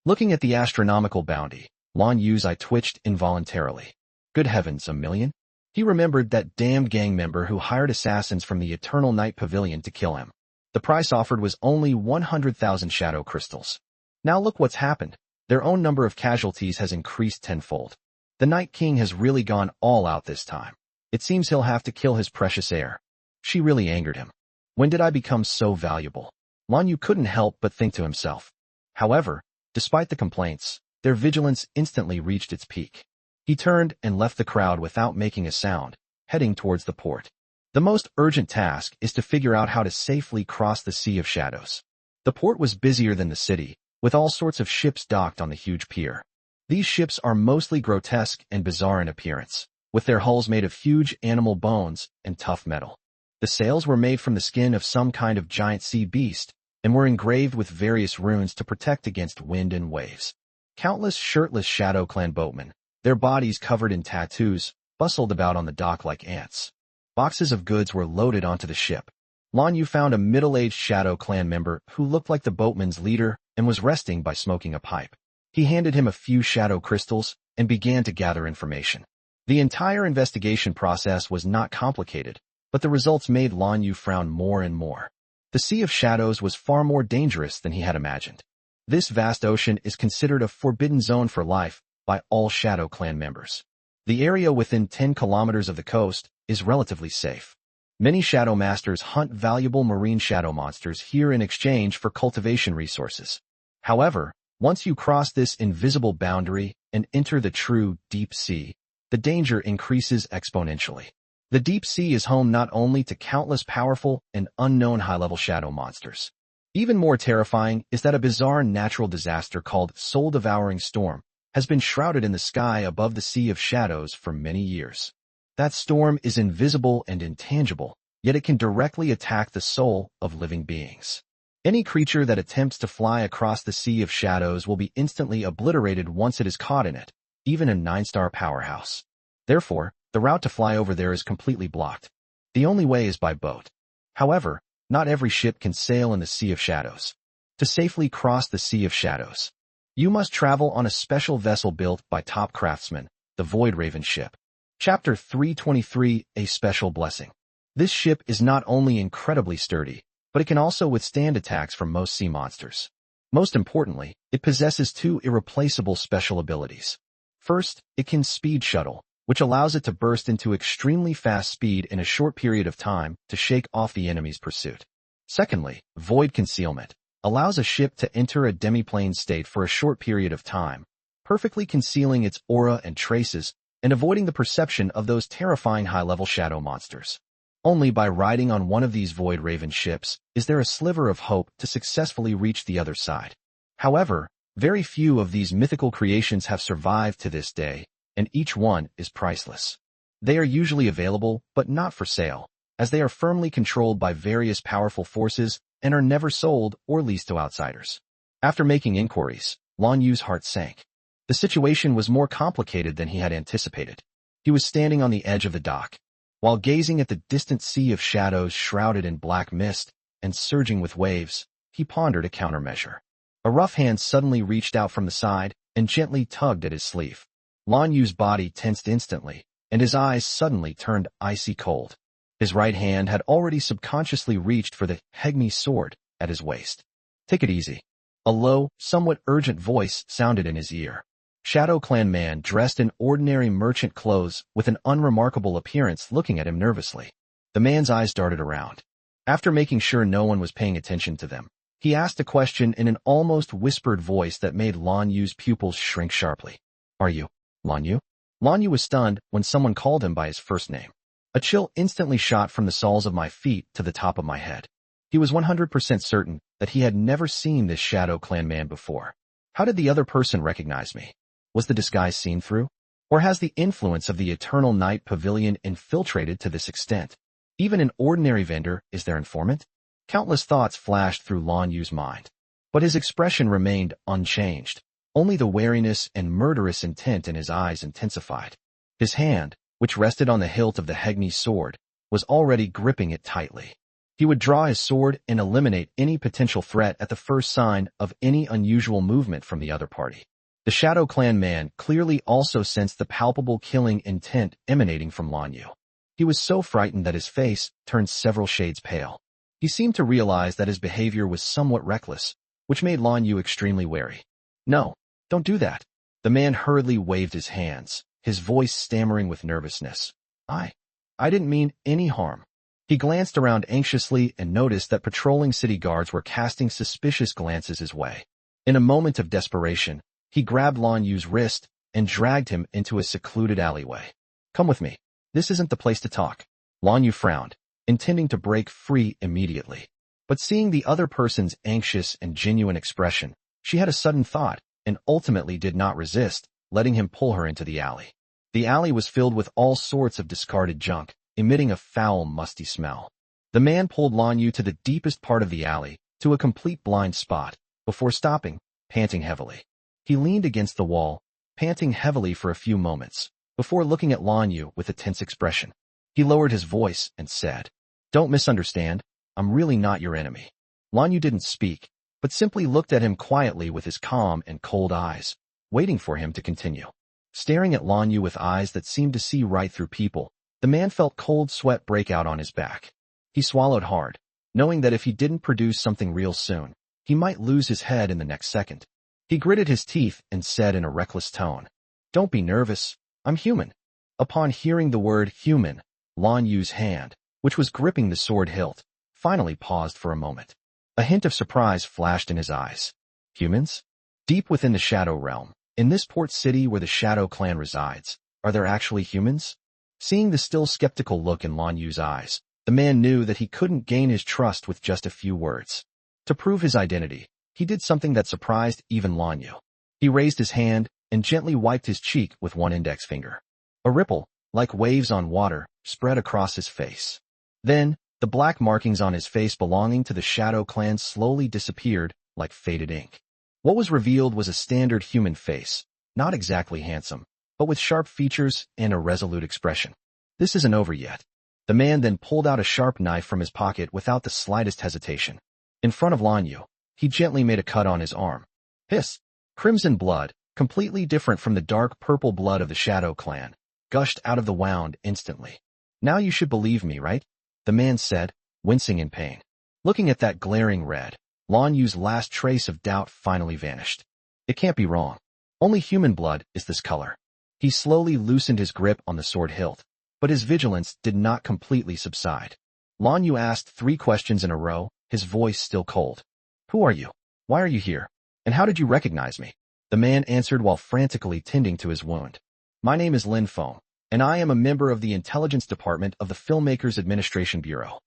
Looking at the astronomical bounty, Lan Yu's eye twitched involuntarily. Good heavens, 1 million? He remembered that damned gang member who hired assassins from the Eternal Night Pavilion to kill him. The price offered was only 100,000 shadow crystals. Now look what's happened. Their own number of casualties has increased tenfold. The Night King has really gone all out this time. It seems he'll have to kill his precious heir. She really angered him. When did I become so valuable? Lan Yu couldn't help but think to himself. However, despite the complaints, their vigilance instantly reached its peak. He turned and left the crowd without making a sound, heading towards the port. The most urgent task is to figure out how to safely cross the Sea of Shadows. The port was busier than the city, with all sorts of ships docked on the huge pier. These ships are mostly grotesque and bizarre in appearance, with their hulls made of huge animal bones and tough metal. The sails were made from the skin of some kind of giant sea beast, and were engraved with various runes to protect against wind and waves. Countless shirtless Shadow Clan boatmen, their bodies covered in tattoos, bustled about on the dock like ants. Boxes of goods were loaded onto the ship. Lan Yu found a middle-aged Shadow Clan member who looked like the boatman's leader and was resting by smoking a pipe. He handed him a few shadow crystals and began to gather information. The entire investigation process was not complicated, but the results made Lan Yu frown more and more. The Sea of Shadows was far more dangerous than he had imagined. This vast ocean is considered a forbidden zone for life by all Shadow Clan members. The area within 10 kilometers of the coast is relatively safe. Many Shadow Masters hunt valuable marine shadow monsters here in exchange for cultivation resources. However, once you cross this invisible boundary and enter the true deep sea, the danger increases exponentially. The deep sea is home not only to countless powerful and unknown high-level shadow monsters. Even more terrifying is that a bizarre natural disaster called soul-devouring storm has been shrouded in the sky above the Sea of Shadows for many years. That storm is invisible and intangible, yet it can directly attack the soul of living beings. Any creature that attempts to fly across the Sea of Shadows will be instantly obliterated once it is caught in it, even a 9-star powerhouse. Therefore, the route to fly over there is completely blocked. The only way is by boat. However, not every ship can sail in the Sea of Shadows. To safely cross the Sea of Shadows, you must travel on a special vessel built by top craftsmen, the Void Raven ship. Chapter 323, A Special Blessing. This ship is not only incredibly sturdy, but it can also withstand attacks from most sea monsters. Most importantly, it possesses 2 irreplaceable special abilities. First, it can speed shuttle, which allows it to burst into extremely fast speed in a short period of time to shake off the enemy's pursuit. Secondly, void concealment allows a ship to enter a demiplane state for a short period of time, perfectly concealing its aura and traces and avoiding the perception of those terrifying high-level shadow monsters. Only by riding on one of these Void Raven ships is there a sliver of hope to successfully reach the other side. However, very few of these mythical creations have survived to this day, and each one is priceless. They are usually available, but not for sale, as they are firmly controlled by various powerful forces and are never sold or leased to outsiders. After making inquiries, Lan Yu's heart sank. The situation was more complicated than he had anticipated. He was standing on the edge of the dock. While gazing at the distant sea of shadows shrouded in black mist and surging with waves, he pondered a countermeasure. A rough hand suddenly reached out from the side and gently tugged at his sleeve. Lan Yu's body tensed instantly, and his eyes suddenly turned icy cold. His right hand had already subconsciously reached for the Hegmi sword at his waist. "Take it easy." A low, somewhat urgent voice sounded in his ear. Shadow Clan man dressed in ordinary merchant clothes with an unremarkable appearance looking at him nervously. The man's eyes darted around. After making sure no one was paying attention to them, he asked a question in an almost whispered voice that made Lan Yu's pupils shrink sharply. "Are you Lan Yu?" Lan Yu was stunned when someone called him by his first name. A chill instantly shot from the soles of my feet to the top of my head. He was 100% certain that he had never seen this Shadow Clan man before. How did the other person recognize me? Was the disguise seen through? Or has the influence of the Eternal Night Pavilion infiltrated to this extent? Even an ordinary vendor is their informant? Countless thoughts flashed through Lan Yu's mind. But his expression remained unchanged. Only the wariness and murderous intent in his eyes intensified. His hand, which rested on the hilt of the Hegmi sword, was already gripping it tightly. He would draw his sword and eliminate any potential threat at the first sign of any unusual movement from the other party. The Shadow Clan man clearly also sensed the palpable killing intent emanating from Lan Yu. He was so frightened that his face turned several shades pale. He seemed to realize that his behavior was somewhat reckless, which made Lan Yu extremely wary. "No, don't do that." The man hurriedly waved his hands, his voice stammering with nervousness. I didn't mean any harm." He glanced around anxiously and noticed that patrolling city guards were casting suspicious glances his way. In a moment of desperation, he grabbed Lan Yu's wrist and dragged him into a secluded alleyway. "Come with me. This isn't the place to talk." Lan Yu frowned, intending to break free immediately. But seeing the other person's anxious and genuine expression, she had a sudden thought and ultimately did not resist, letting him pull her into the alley. The alley was filled with all sorts of discarded junk, emitting a foul, musty smell. The man pulled Lan Yu to the deepest part of the alley, to a complete blind spot, before stopping, panting heavily. He leaned against the wall, panting heavily for a few moments, before looking at Lan Yu with a tense expression. He lowered his voice and said, "Don't misunderstand, I'm really not your enemy." Lan Yu didn't speak, but simply looked at him quietly with his calm and cold eyes, waiting for him to continue. Staring at Lan Yu with eyes that seemed to see right through people, the man felt cold sweat break out on his back. He swallowed hard, knowing that if he didn't produce something real soon, he might lose his head in the next second. He gritted his teeth and said in a reckless tone, "Don't be nervous, I'm human." Upon hearing the word human, Lan Yu's hand, which was gripping the sword hilt, finally paused for a moment. A hint of surprise flashed in his eyes. Humans? Deep within the Shadow Realm, in this port city where the Shadow Clan resides, are there actually humans? Seeing the still skeptical look in Lan Yu's eyes, the man knew that he couldn't gain his trust with just a few words. To prove his identity, he did something that surprised even Lan Yu. He raised his hand and gently wiped his cheek with one index finger. A ripple, like waves on water, spread across his face. Then, the black markings on his face belonging to the Shadow Clan slowly disappeared like faded ink. What was revealed was a standard human face, not exactly handsome, but with sharp features and a resolute expression. "This isn't over yet." The man then pulled out a sharp knife from his pocket without the slightest hesitation. In front of Lan Yu, he gently made a cut on his arm. Hiss! Crimson blood, completely different from the dark purple blood of the Shadow Clan, gushed out of the wound instantly. "Now you should believe me, right?" the man said, wincing in pain. Looking at that glaring red, Lan Yu's last trace of doubt finally vanished. It can't be wrong. Only human blood is this color. He slowly loosened his grip on the sword hilt, but his vigilance did not completely subside. Lan Yu asked 3 questions in a row, his voice still cold. "Who are you? Why are you here? And how did you recognize me?" The man answered while frantically tending to his wound. "My name is Lin Feng. and I am a member of the Intelligence Department of the Filmmakers Administration Bureau.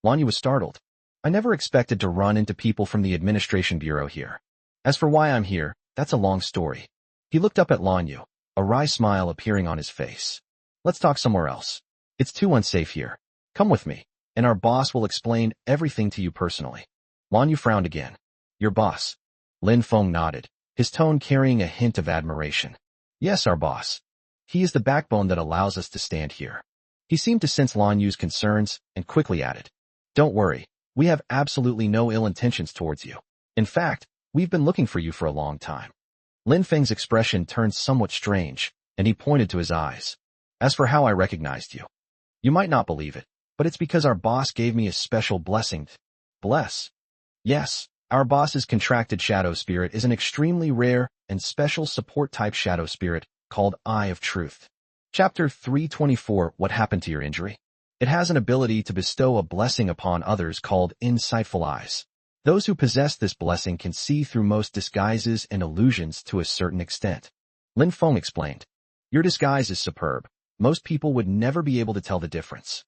Lanyu was startled. I never expected to run into people from the Administration Bureau here. As for why I'm here, that's a long story. He looked up at Lanyu, a wry smile appearing on his face. Let's talk somewhere else. It's too unsafe here. Come with me, and our boss will explain everything to you personally. Lanyu frowned again. Your boss? Lin Feng nodded, his tone carrying a hint of admiration. Yes, our boss. He is the backbone that allows us to stand here. He seemed to sense Lanyu's concerns and quickly added, Don't worry, we have absolutely no ill intentions towards you. In fact, we've been looking for you for a long time. Lin Feng's expression turned somewhat strange, and he pointed to his eyes. As for how I recognized you, you might not believe it, but it's because our boss gave me a special blessing. Bless? Yes, our boss's contracted shadow spirit is an extremely rare and special support-type shadow spirit called Eye of Truth. Chapter 324, What Happened to Your Injury? It has an ability to bestow a blessing upon others called Insightful Eyes. Those who possess this blessing can see through most disguises and illusions to a certain extent. Lin Feng explained. Your disguise is superb. Most people would never be able to tell the difference.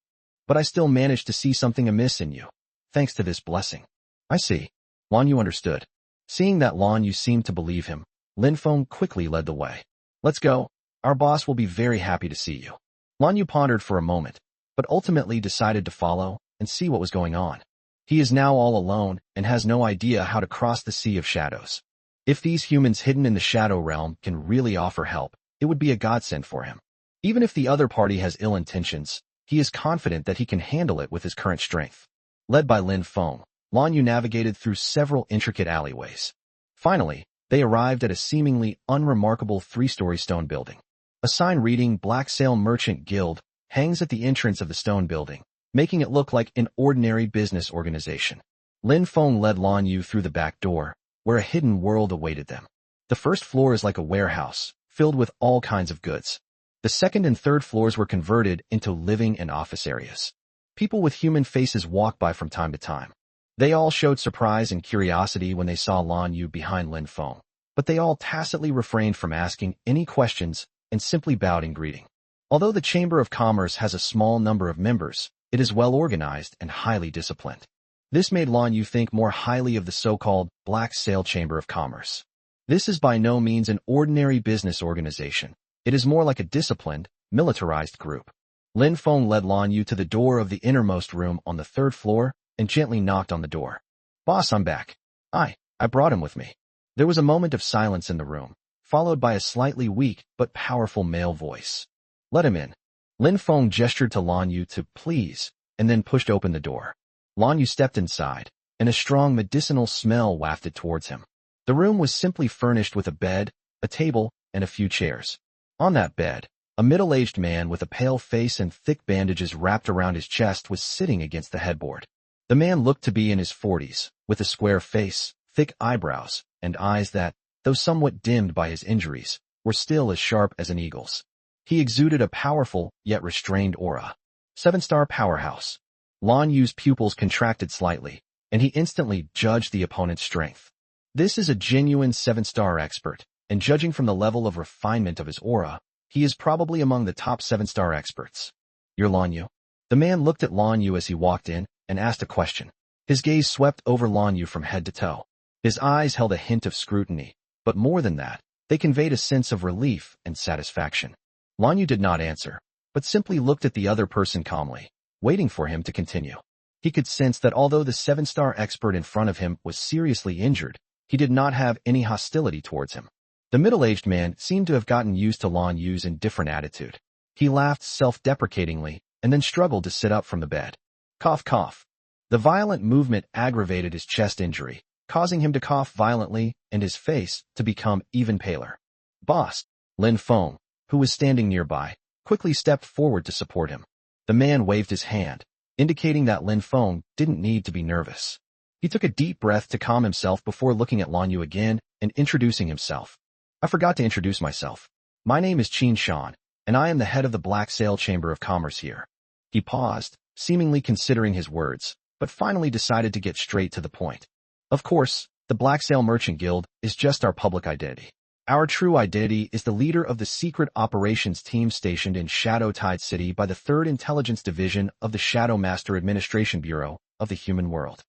But I still managed to see something amiss in you, thanks to this blessing. I see. Lanyu understood. Seeing that Lanyu seemed to believe him, Lin Feng quickly led the way. Let's go. Our boss will be very happy to see you. Lanyu pondered for a moment, but ultimately decided to follow and see what was going on. He is now all alone and has no idea how to cross the sea of shadows. If these humans hidden in the shadow realm can really offer help, it would be a godsend for him. Even if the other party has ill intentions, he is confident that he can handle it with his current strength. Led by Lin Feng, Lanyu navigated through several intricate alleyways. Finally, they arrived at a seemingly unremarkable three-story stone building. A sign reading Black Sail Merchant Guild hangs at the entrance of the stone building, making it look like an ordinary business organization. Lin Feng led Lanyu through the back door, where a hidden world awaited them. The first floor is like a warehouse, filled with all kinds of goods. The second and third floors were converted into living and office areas. People with human faces walked by from time to time. They all showed surprise and curiosity when they saw Lanyu behind Lin Feng, but they all tacitly refrained from asking any questions and simply bowed in greeting. Although the Chamber of Commerce has a small number of members, it is well organized and highly disciplined. This made Lanyu think more highly of the so-called Black Sail Chamber of Commerce. This is by no means an ordinary business organization. It is more like a disciplined, militarized group. Lin Feng led Lanyu to the door of the innermost room on the third floor and gently knocked on the door. Boss, I'm back. I brought him with me. There was a moment of silence in the room, followed by a slightly weak but powerful male voice. Let him in. Lin Feng gestured to Lanyu to please, and then pushed open the door. Lanyu stepped inside, and a strong medicinal smell wafted towards him. The room was simply furnished with a bed, a table, and a few chairs. On that bed, a middle-aged man with a pale face and thick bandages wrapped around his chest was sitting against the headboard. The man looked to be in his 40s, with a square face, thick eyebrows, and eyes that, though somewhat dimmed by his injuries, were still as sharp as an eagle's. He exuded a powerful, yet restrained aura. 7-star powerhouse. Lanyu's pupils contracted slightly, and he instantly judged the opponent's strength. This is a genuine 7-star expert, and judging from the level of refinement of his aura, he is probably among the top 7-star experts. You're Lanyu? The man looked at Lanyu as he walked in and asked a question. His gaze swept over Lanyu from head to toe. His eyes held a hint of scrutiny, but more than that, they conveyed a sense of relief and satisfaction. Lanyu did not answer, but simply looked at the other person calmly, waiting for him to continue. He could sense that although the 7-star expert in front of him was seriously injured, he did not have any hostility towards him. The middle-aged man seemed to have gotten used to Lanyu's indifferent attitude. He laughed self-deprecatingly and then struggled to sit up from the bed. Cough, cough. The violent movement aggravated his chest injury, causing him to cough violently and his face to become even paler. Boss, Lin Feng, who was standing nearby, quickly stepped forward to support him. The man waved his hand, indicating that Lin Feng didn't need to be nervous. He took a deep breath to calm himself before looking at Lanyu again and introducing himself. I forgot to introduce myself. My name is Qin Shan, and I am the head of the Black Sail Chamber of Commerce here. He paused, seemingly considering his words, but finally decided to get straight to the point. Of course, the Black Sail Merchant Guild is just our public identity. Our true identity is the leader of the secret operations team stationed in Shadow Tide City by the 3rd Intelligence Division of the Shadow Master Administration Bureau of the Human World.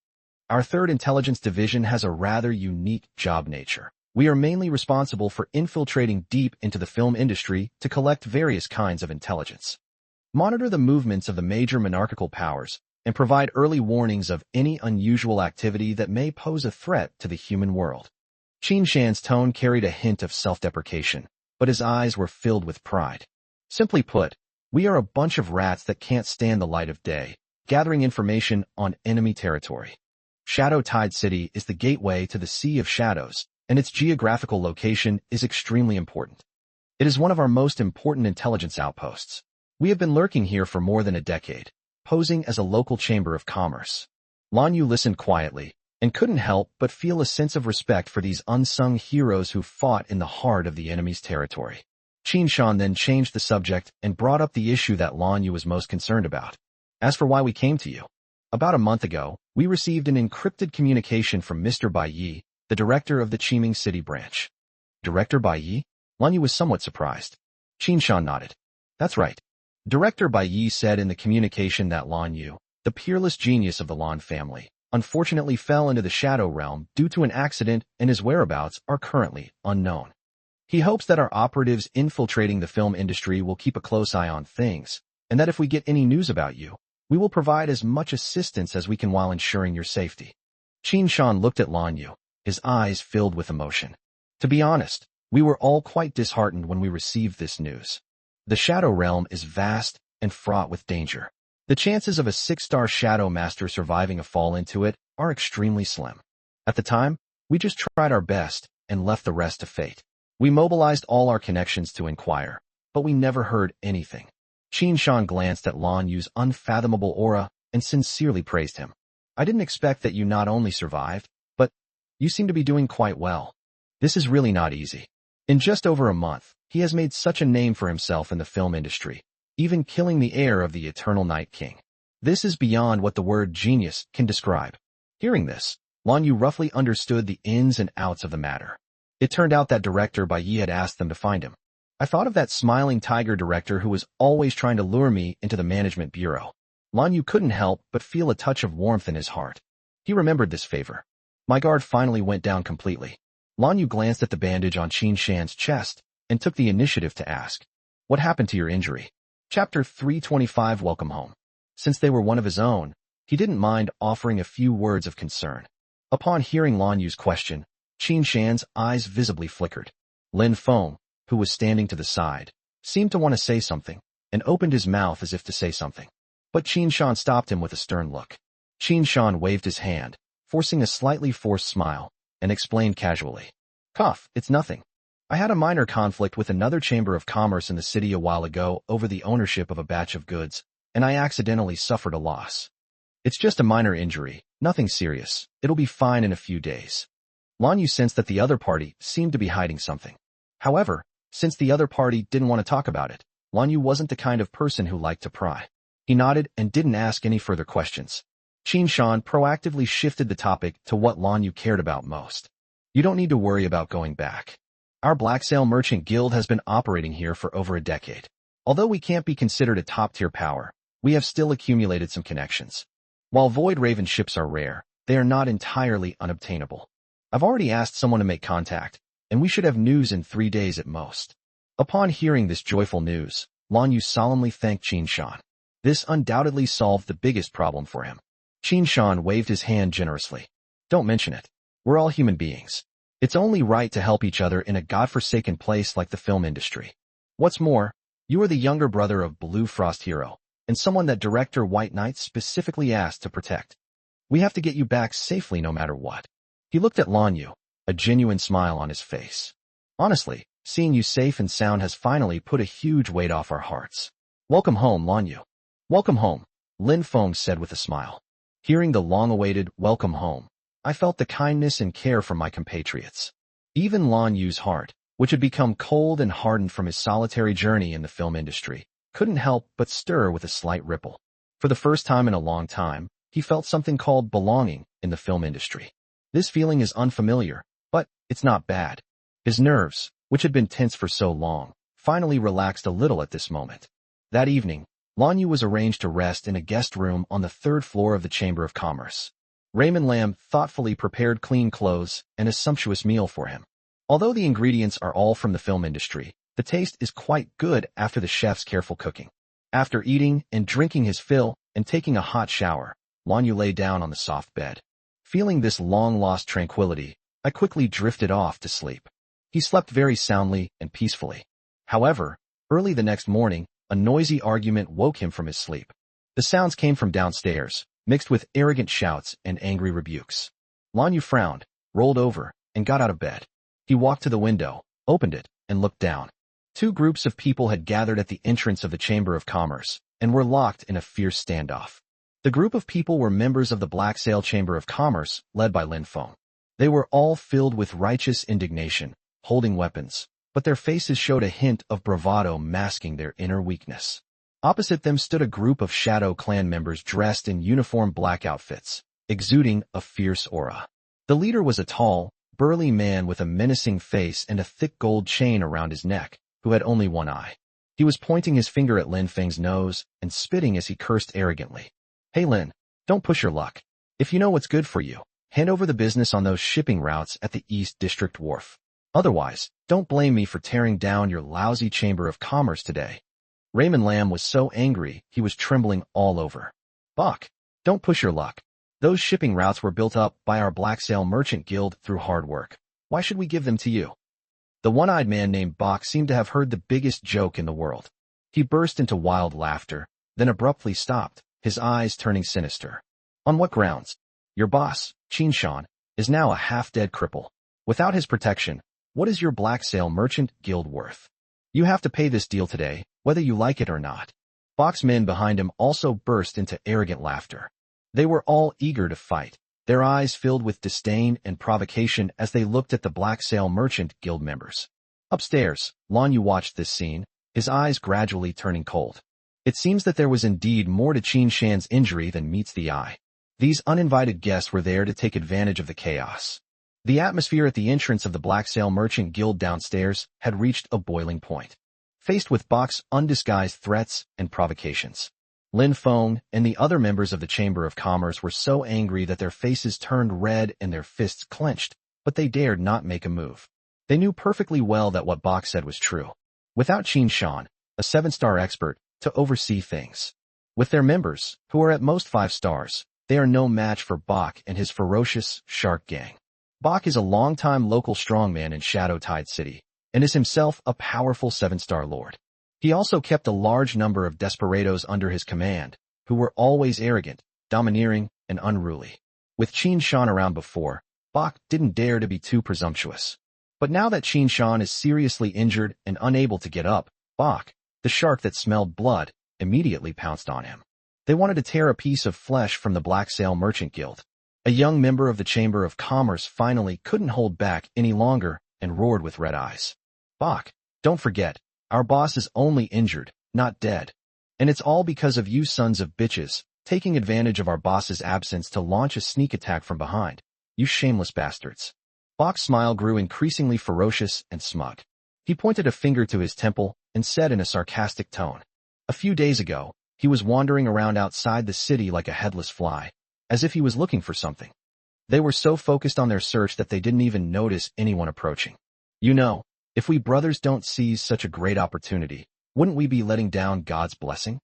Our 3rd Intelligence Division has a rather unique job nature. We are mainly responsible for infiltrating deep into the film industry to collect various kinds of intelligence, monitor the movements of the major monarchical powers, and provide early warnings of any unusual activity that may pose a threat to the human world. Qin Shan's tone carried a hint of self-deprecation, but his eyes were filled with pride. Simply put, we are a bunch of rats that can't stand the light of day, gathering information on enemy territory. Shadow Tide City is the gateway to the Sea of Shadows, and its geographical location is extremely important. It is one of our most important intelligence outposts. We have been lurking here for more than a decade, posing as a local chamber of commerce. Lan Yu listened quietly, and couldn't help but feel a sense of respect for these unsung heroes who fought in the heart of the enemy's territory. Qin Shan then changed the subject and brought up the issue that Lan Yu was most concerned about. As for why we came to you, about a month ago, we received an encrypted communication from Mr. Bai Yi, the director of the Qiming City branch. Director Bai Yi? Lan Yu was somewhat surprised. Qin Shan nodded. That's right. Director Bai Yi said in the communication that Lan Yu, the peerless genius of the Lan family, unfortunately fell into the Shadow Realm due to an accident and his whereabouts are currently unknown. He hopes that our operatives infiltrating the film industry will keep a close eye on things, and that if we get any news about you, we will provide as much assistance as we can while ensuring your safety. Qin Shan looked at Lan Yu, his eyes filled with emotion. To be honest, we were all quite disheartened when we received this news. The Shadow Realm is vast and fraught with danger. The chances of a 6-star Shadow Master surviving a fall into it are extremely slim. At the time, we just tried our best and left the rest to fate. We mobilized all our connections to inquire, but we never heard anything. Qin Shan glanced at Lan Yu's unfathomable aura and sincerely praised him. I didn't expect that you not only survived, but you seem to be doing quite well. This is really not easy. In just over a month, he has made such a name for himself in the film industry, even killing the heir of the Eternal Night King. This is beyond what the word genius can describe. Hearing this, Lan Yu roughly understood the ins and outs of the matter. It turned out that Director Bai Yi had asked them to find him. I thought of that smiling tiger director who was always trying to lure me into the management bureau. Lan Yu couldn't help but feel a touch of warmth in his heart. He remembered this favor. My guard finally went down completely. Lan Yu glanced at the bandage on Qin Shan's chest and took the initiative to ask, "What happened to your injury?" Chapter 325 Welcome Home. Since they were one of his own, he didn't mind offering a few words of concern. Upon hearing Lan Yu's question, Qin Shan's eyes visibly flickered. Lin Feng, who was standing to the side, seemed to want to say something, and opened his mouth as if to say something. But Qin Shan stopped him with a stern look. Qin Shan waved his hand, forcing a slightly forced smile, and explained casually, "Cough, it's nothing. I had a minor conflict with another chamber of commerce in the city a while ago over the ownership of a batch of goods, and I accidentally suffered a loss. It's just a minor injury, nothing serious. It'll be fine in a few days." Lan Yu sensed that the other party seemed to be hiding something. However, since the other party didn't want to talk about it, Lan Yu wasn't the kind of person who liked to pry. He nodded and didn't ask any further questions. Qin Shan proactively shifted the topic to what Lan Yu cared about most. "You don't need to worry about going back. Our Black Sail Merchant Guild has been operating here for over a decade. Although we can't be considered a top-tier power, we have still accumulated some connections. While Void Raven ships are rare, they are not entirely unobtainable. I've already asked someone to make contact, and we should have news in 3 days at most." Upon hearing this joyful news, Lan Yu solemnly thanked Qin Shan. This undoubtedly solved the biggest problem for him. Qin Shan waved his hand generously. "Don't mention it. We're all human beings. It's only right to help each other in a godforsaken place like the film industry. What's more, you are the younger brother of Blue Frost Hero, and someone that Director White Knight specifically asked to protect. We have to get you back safely no matter what." He looked at Lan Yu, a genuine smile on his face. "Honestly, seeing you safe and sound has finally put a huge weight off our hearts. Welcome home, Lan Yu." "Welcome home," Lin Feng said with a smile. Hearing the long-awaited "welcome home," I felt the kindness and care from my compatriots. Even Lan Yu's heart, which had become cold and hardened from his solitary journey in the film industry, couldn't help but stir with a slight ripple. For the first time in a long time, he felt something called belonging in the film industry. This feeling is unfamiliar, but it's not bad. His nerves, which had been tense for so long, finally relaxed a little at this moment. That evening, Lan Yu was arranged to rest in a guest room on the third floor of the Chamber of Commerce. Raymond Lam thoughtfully prepared clean clothes and a sumptuous meal for him. Although the ingredients are all from the film industry, the taste is quite good after the chef's careful cooking. After eating and drinking his fill and taking a hot shower, Lan Yu lay down on the soft bed. Feeling this long-lost tranquility, I quickly drifted off to sleep. He slept very soundly and peacefully. However, early the next morning, a noisy argument woke him from his sleep. The sounds came from downstairs, mixed with arrogant shouts and angry rebukes. Lan Yu frowned, rolled over, and got out of bed. He walked to the window, opened it, and looked down. Two groups of people had gathered at the entrance of the Chamber of Commerce and were locked in a fierce standoff. The group of people were members of the Black Sail Chamber of Commerce, led by Lin Feng. They were all filled with righteous indignation, holding weapons, but their faces showed a hint of bravado masking their inner weakness. Opposite them stood a group of Shadow Clan members dressed in uniform black outfits, exuding a fierce aura. The leader was a tall, burly man with a menacing face and a thick gold chain around his neck, who had only one eye. He was pointing his finger at Lin Feng's nose and spitting as he cursed arrogantly. "Hey Lin, don't push your luck. If you know what's good for you, hand over the business on those shipping routes at the East District Wharf. Otherwise, don't blame me for tearing down your lousy Chamber of Commerce today." Raymond Lam was so angry he was trembling all over. "Bok, don't push your luck. Those shipping routes were built up by our Black Sail Merchant Guild through hard work. Why should we give them to you?" The one-eyed man named Bok seemed to have heard the biggest joke in the world. He burst into wild laughter, then abruptly stopped, his eyes turning sinister. "On what grounds? Your boss, Qin Shan, is now a half-dead cripple. Without his protection, what is your Black Sail Merchant Guild worth? You have to pay this deal today, whether you like it or not." Bok's men behind him also burst into arrogant laughter. They were all eager to fight, their eyes filled with disdain and provocation as they looked at the Black Sail Merchant Guild members. Upstairs, Lan Yu watched this scene, his eyes gradually turning cold. It seems that there was indeed more to Qin Shan's injury than meets the eye. These uninvited guests were there to take advantage of the chaos. The atmosphere at the entrance of the Black Sail Merchant Guild downstairs had reached a boiling point. Faced with Bok's undisguised threats and provocations, Lin Feng and the other members of the Chamber of Commerce were so angry that their faces turned red and their fists clenched, but they dared not make a move. They knew perfectly well that what Bok said was true. Without Qin Shan, a 7-star expert, to oversee things. With their members, who are at most 5 stars, they are no match for Bok and his ferocious shark gang. Bok is a long-time local strongman in Shadow Tide City, and is himself a powerful 7-star lord. He also kept a large number of desperados under his command, who were always arrogant, domineering, and unruly. With Qin Shan around before, Bok didn't dare to be too presumptuous. But now that Qin Shan is seriously injured and unable to get up, Bok, the shark that smelled blood, immediately pounced on him. They wanted to tear a piece of flesh from the Black Sail Merchant Guild. A young member of the Chamber of Commerce finally couldn't hold back any longer and roared with red eyes. "Bok, don't forget, our boss is only injured, not dead. And it's all because of you sons of bitches, taking advantage of our boss's absence to launch a sneak attack from behind. You shameless bastards." Bok's smile grew increasingly ferocious and smug. He pointed a finger to his temple and said in a sarcastic tone, "A few days ago, he was wandering around outside the city like a headless fly, as if he was looking for something. They were so focused on their search that they didn't even notice anyone approaching. You know, if we brothers don't seize such a great opportunity, wouldn't we be letting down God's blessing?"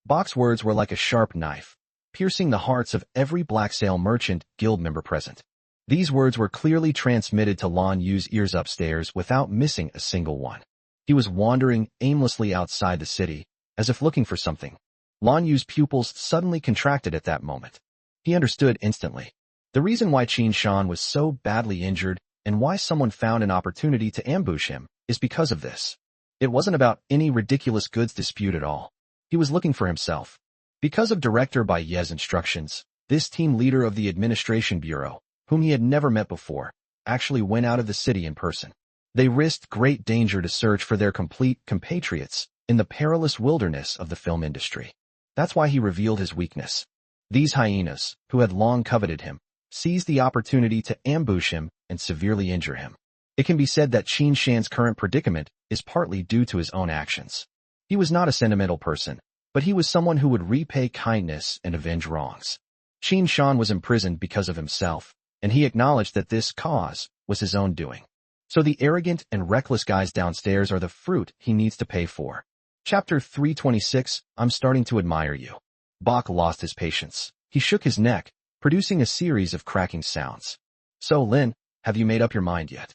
Bok's words were like a sharp knife, piercing the hearts of every Black Sail Merchant Guild member present. These words were clearly transmitted to Lan Yu's ears upstairs without missing a single one. He was wandering aimlessly outside the city, as if looking for something. Lan Yu's pupils suddenly contracted at that moment. He understood instantly. The reason why Qin Shan was so badly injured and why someone found an opportunity to ambush him is because of this. It wasn't about any ridiculous goods dispute at all. He was looking for himself. Because of Director Bai Ye's instructions, this team leader of the Administration Bureau, whom he had never met before, actually went out of the city in person. They risked great danger to search for their complete compatriots in the perilous wilderness of the film industry. That's why he revealed his weakness. These hyenas, who had long coveted him, seized the opportunity to ambush him and severely injure him. It can be said that Qin Shan's current predicament is partly due to his own actions. He was not a sentimental person, but he was someone who would repay kindness and avenge wrongs. Qin Shan was imprisoned because of himself, and he acknowledged that this cause was his own doing. So the arrogant and reckless guys downstairs are the fruit he needs to pay for. Chapter 326, I'm starting to admire you. Bok lost his patience. He shook his neck, producing a series of cracking sounds. So, Lin, have you made up your mind yet?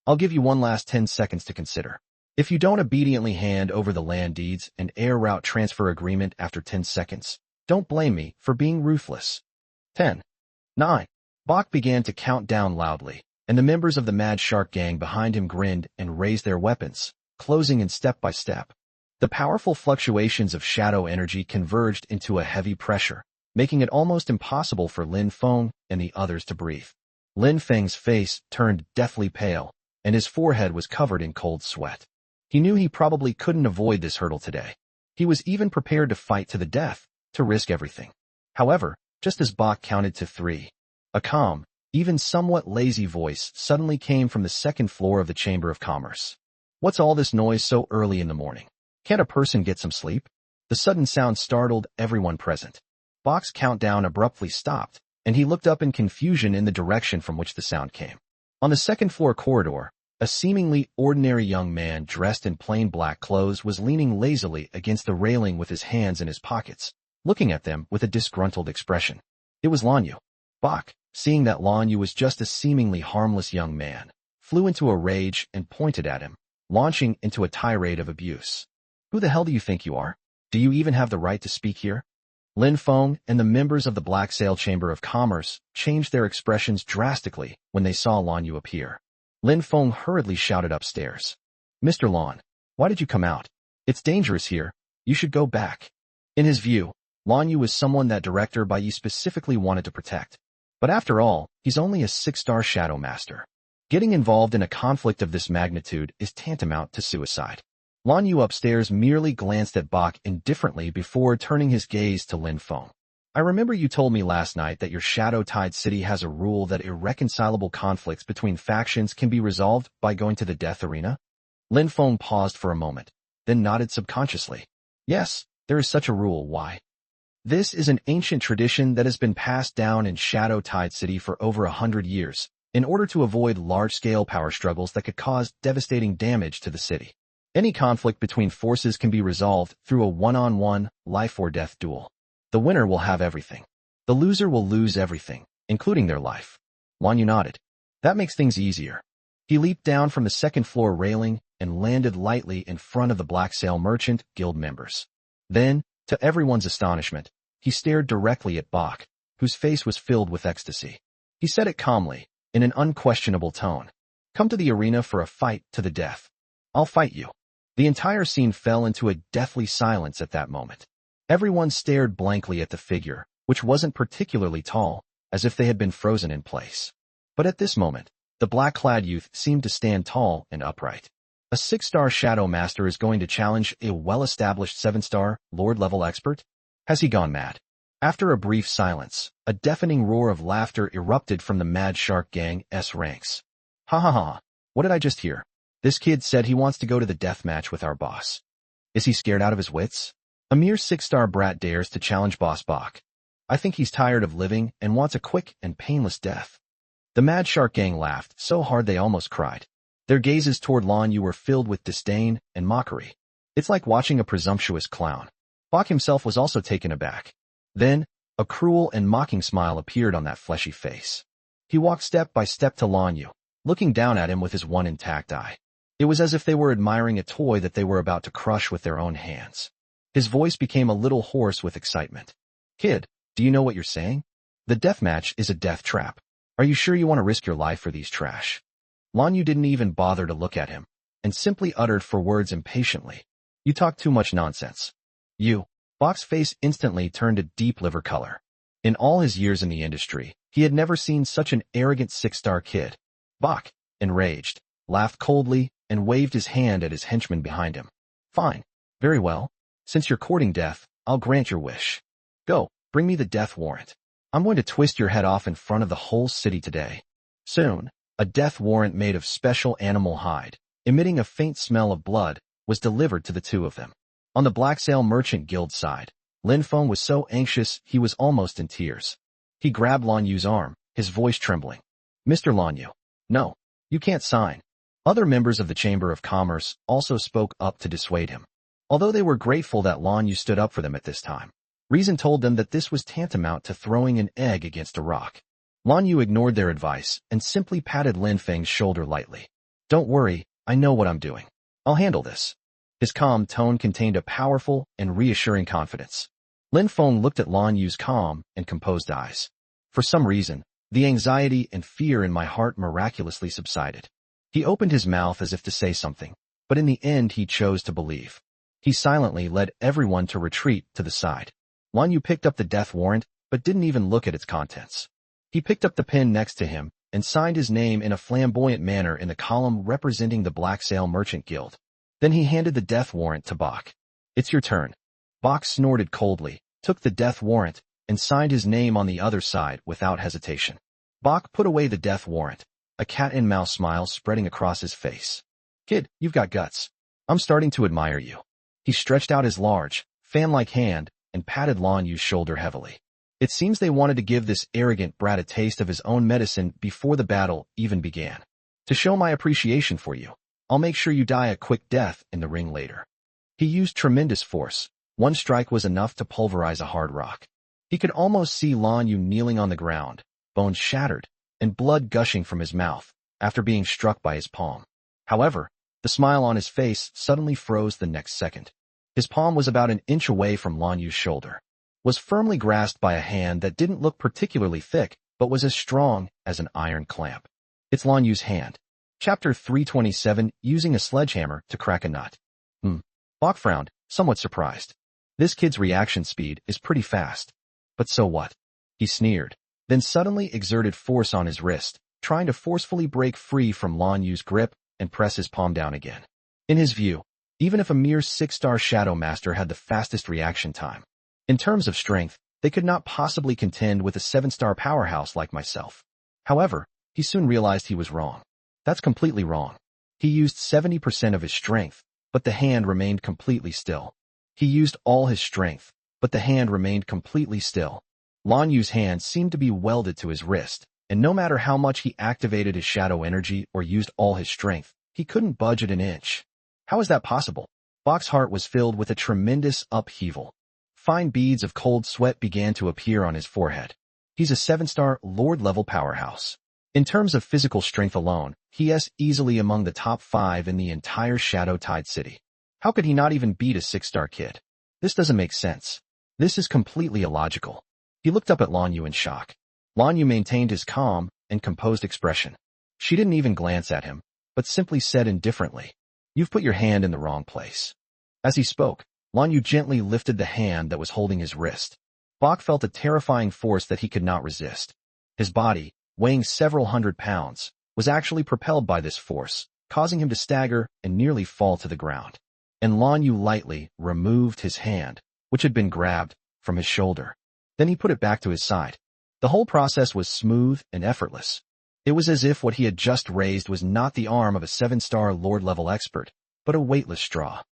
I'll give you one last 10 seconds to consider. If you don't obediently hand over the land deeds and air route transfer agreement after 10 seconds, don't blame me for being ruthless. 10, 9. Bok began to count down loudly, and the members of the Mad Shark gang behind him grinned and raised their weapons, closing in step by step. The powerful fluctuations of shadow energy converged into a heavy pressure, making it almost impossible for Lin Feng and the others to breathe. Lin Feng's face turned deathly pale, and his forehead was covered in cold sweat. He knew he probably couldn't avoid this hurdle today. He was even prepared to fight to the death, to risk everything. However, just as Bok counted to 3, a calm, even somewhat lazy voice suddenly came from the second floor of the Chamber of Commerce. What's all this noise so early in the morning? Can't a person get some sleep? The sudden sound startled everyone present. Bok's countdown abruptly stopped, and he looked up in confusion in the direction from which the sound came. On the second floor corridor, a seemingly ordinary young man dressed in plain black clothes was leaning lazily against the railing with his hands in his pockets, looking at them with a disgruntled expression. It was Lan Yu. Bok, seeing that Lan Yu was just a seemingly harmless young man, flew into a rage and pointed at him, launching into a tirade of abuse. Who the hell do you think you are? Do you even have the right to speak here? Lin Feng and the members of the Black Sail Chamber of Commerce changed their expressions drastically when they saw Lan Yu appear. Lin Feng hurriedly shouted upstairs. Mr. Lan, why did you come out? It's dangerous here. You should go back. In his view, Lan Yu was someone that Director Bai Yi specifically wanted to protect. But after all, he's only a 6-star Shadow Master. Getting involved in a conflict of this magnitude is tantamount to suicide. Lan Yu upstairs merely glanced at Bok indifferently before turning his gaze to Lin Feng. I remember you told me last night that your Shadow-Tide City has a rule that irreconcilable conflicts between factions can be resolved by going to the death arena? Lin Feng paused for a moment, then nodded subconsciously. Yes, there is such a rule. Why? This is an ancient tradition that has been passed down in Shadow-Tide City for over 100 years, in order to avoid large-scale power struggles that could cause devastating damage to the city. Any conflict between forces can be resolved through a one-on-one, life-or-death duel. The winner will have everything. The loser will lose everything, including their life. Lan Yu nodded. That makes things easier. He leaped down from the second-floor railing and landed lightly in front of the Black Sail Merchant Guild members. Then, to everyone's astonishment, he stared directly at Bok, whose face was filled with ecstasy. He said it calmly, in an unquestionable tone. Come to the arena for a fight to the death. I'll fight you. The entire scene fell into a deathly silence at that moment. Everyone stared blankly at the figure, which wasn't particularly tall, as if they had been frozen in place. But at this moment, the black-clad youth seemed to stand tall and upright. A 6-star Shadow Master is going to challenge a well-established 7-star, Lord-level expert? Has he gone mad? After a brief silence, a deafening roar of laughter erupted from the Mad Shark Gang's ranks. Ha ha ha, what did I just hear? This kid said he wants to go to the death match with our boss. Is he scared out of his wits? A mere 6-star brat dares to challenge Boss Bok. I think he's tired of living and wants a quick and painless death. The Mad Shark Gang laughed so hard they almost cried. Their gazes toward Lan Yu were filled with disdain and mockery. It's like watching a presumptuous clown. Bok himself was also taken aback. Then, a cruel and mocking smile appeared on that fleshy face. He walked step by step to Lan Yu, looking down at him with his one intact eye. It was as if they were admiring a toy that they were about to crush with their own hands. His voice became a little hoarse with excitement. Kid, do you know what you're saying? The deathmatch is a death trap. Are you sure you want to risk your life for these trash? Lan Yu didn't even bother to look at him, and simply uttered 4 words impatiently. You talk too much nonsense. You. Bok's face instantly turned a deep liver color. In all his years in the industry, he had never seen such an arrogant 6-star kid. Bok, enraged, laughed coldly, and waved his hand at his henchman behind him. Fine. Very well. Since you're courting death, I'll grant your wish. Go, bring me the death warrant. I'm going to twist your head off in front of the whole city today. Soon, A death warrant made of special animal hide, emitting a faint smell of blood, was delivered to the two of them. On the Black Sail Merchant Guild side, Lin Feng was so anxious he was almost in tears. He grabbed Lan Yu's arm, his voice trembling. "Mr. Lan Yu, no, you can't sign." Other members of the Chamber of Commerce also spoke up to dissuade him. Although they were grateful that Lan Yu stood up for them at this time, reason told them that this was tantamount to throwing an egg against a rock. Lan Yu ignored their advice and simply patted Lin Feng's shoulder lightly. "Don't worry, I know what I'm doing. I'll handle this." His calm tone contained a powerful and reassuring confidence. Lin Feng looked at Lan Yu's calm and composed eyes. For some reason, the anxiety and fear in my heart miraculously subsided. He opened his mouth as if to say something, but in the end he chose to believe. He silently led everyone to retreat to the side. Lan Yu picked up the death warrant, but didn't even look at its contents. He picked up the pen next to him and signed his name in a flamboyant manner in the column representing the Black Sail Merchant Guild. Then he handed the death warrant to Bach. "It's your turn." Bach snorted coldly, took the death warrant, and signed his name on the other side without hesitation. Bach put away the death warrant, a cat-and-mouse smile spreading across his face. "Kid, you've got guts. I'm starting to admire you." He stretched out his large, fan-like hand and patted Lan Yu's shoulder heavily. It seems they wanted to give this arrogant brat a taste of his own medicine before the battle even began. "To show my appreciation for you, I'll make sure you die a quick death in the ring later." He used tremendous force. One strike was enough to pulverize a hard rock. He could almost see Lan Yu kneeling on the ground, bones shattered, and blood gushing from his mouth after being struck by his palm. However, the smile on his face suddenly froze the next second. His palm was about an inch away from Lan Yu's shoulder, was firmly grasped by a hand that didn't look particularly thick, but was as strong as an iron clamp. It's Lan Yu's hand. Chapter 327, Using a Sledgehammer to Crack a Nut. Bach frowned, somewhat surprised. This kid's reaction speed is pretty fast. But so what? He sneered, then suddenly exerted force on his wrist, trying to forcefully break free from Lan Yu's grip and press his palm down again. In his view, even if a mere 6-star Shadow Master had the fastest reaction time, in terms of strength, they could not possibly contend with a 7-star powerhouse like myself. However, he soon realized he was wrong. That's completely wrong. He used 70% of his strength, but the hand remained completely still. He used all his strength, but the hand remained completely still. Lan Yu's hand seemed to be welded to his wrist, and no matter how much he activated his shadow energy or used all his strength, he couldn't budge it an inch. How is that possible? Bach's heart was filled with a tremendous upheaval. Fine beads of cold sweat began to appear on his forehead. He's a 7-star Lord-level powerhouse. In terms of physical strength alone, he is easily among the top 5 in the entire Shadow Tide City. How could he not even beat a 6-star kid? This doesn't make sense. This is completely illogical. He looked up at Lan Yu in shock. Lan Yu maintained his calm and composed expression. She didn't even glance at him, but simply said indifferently, "You've put your hand in the wrong place." As he spoke, Lan Yu gently lifted the hand that was holding his wrist. Bach felt a terrifying force that he could not resist. His body, weighing several hundred pounds, was actually propelled by this force, causing him to stagger and nearly fall to the ground. And Lan Yu lightly removed his hand, which had been grabbed, from his shoulder. Then he put it back to his side. The whole process was smooth and effortless. It was as if what he had just raised was not the arm of a 7-star Lord-level expert, but a weightless straw.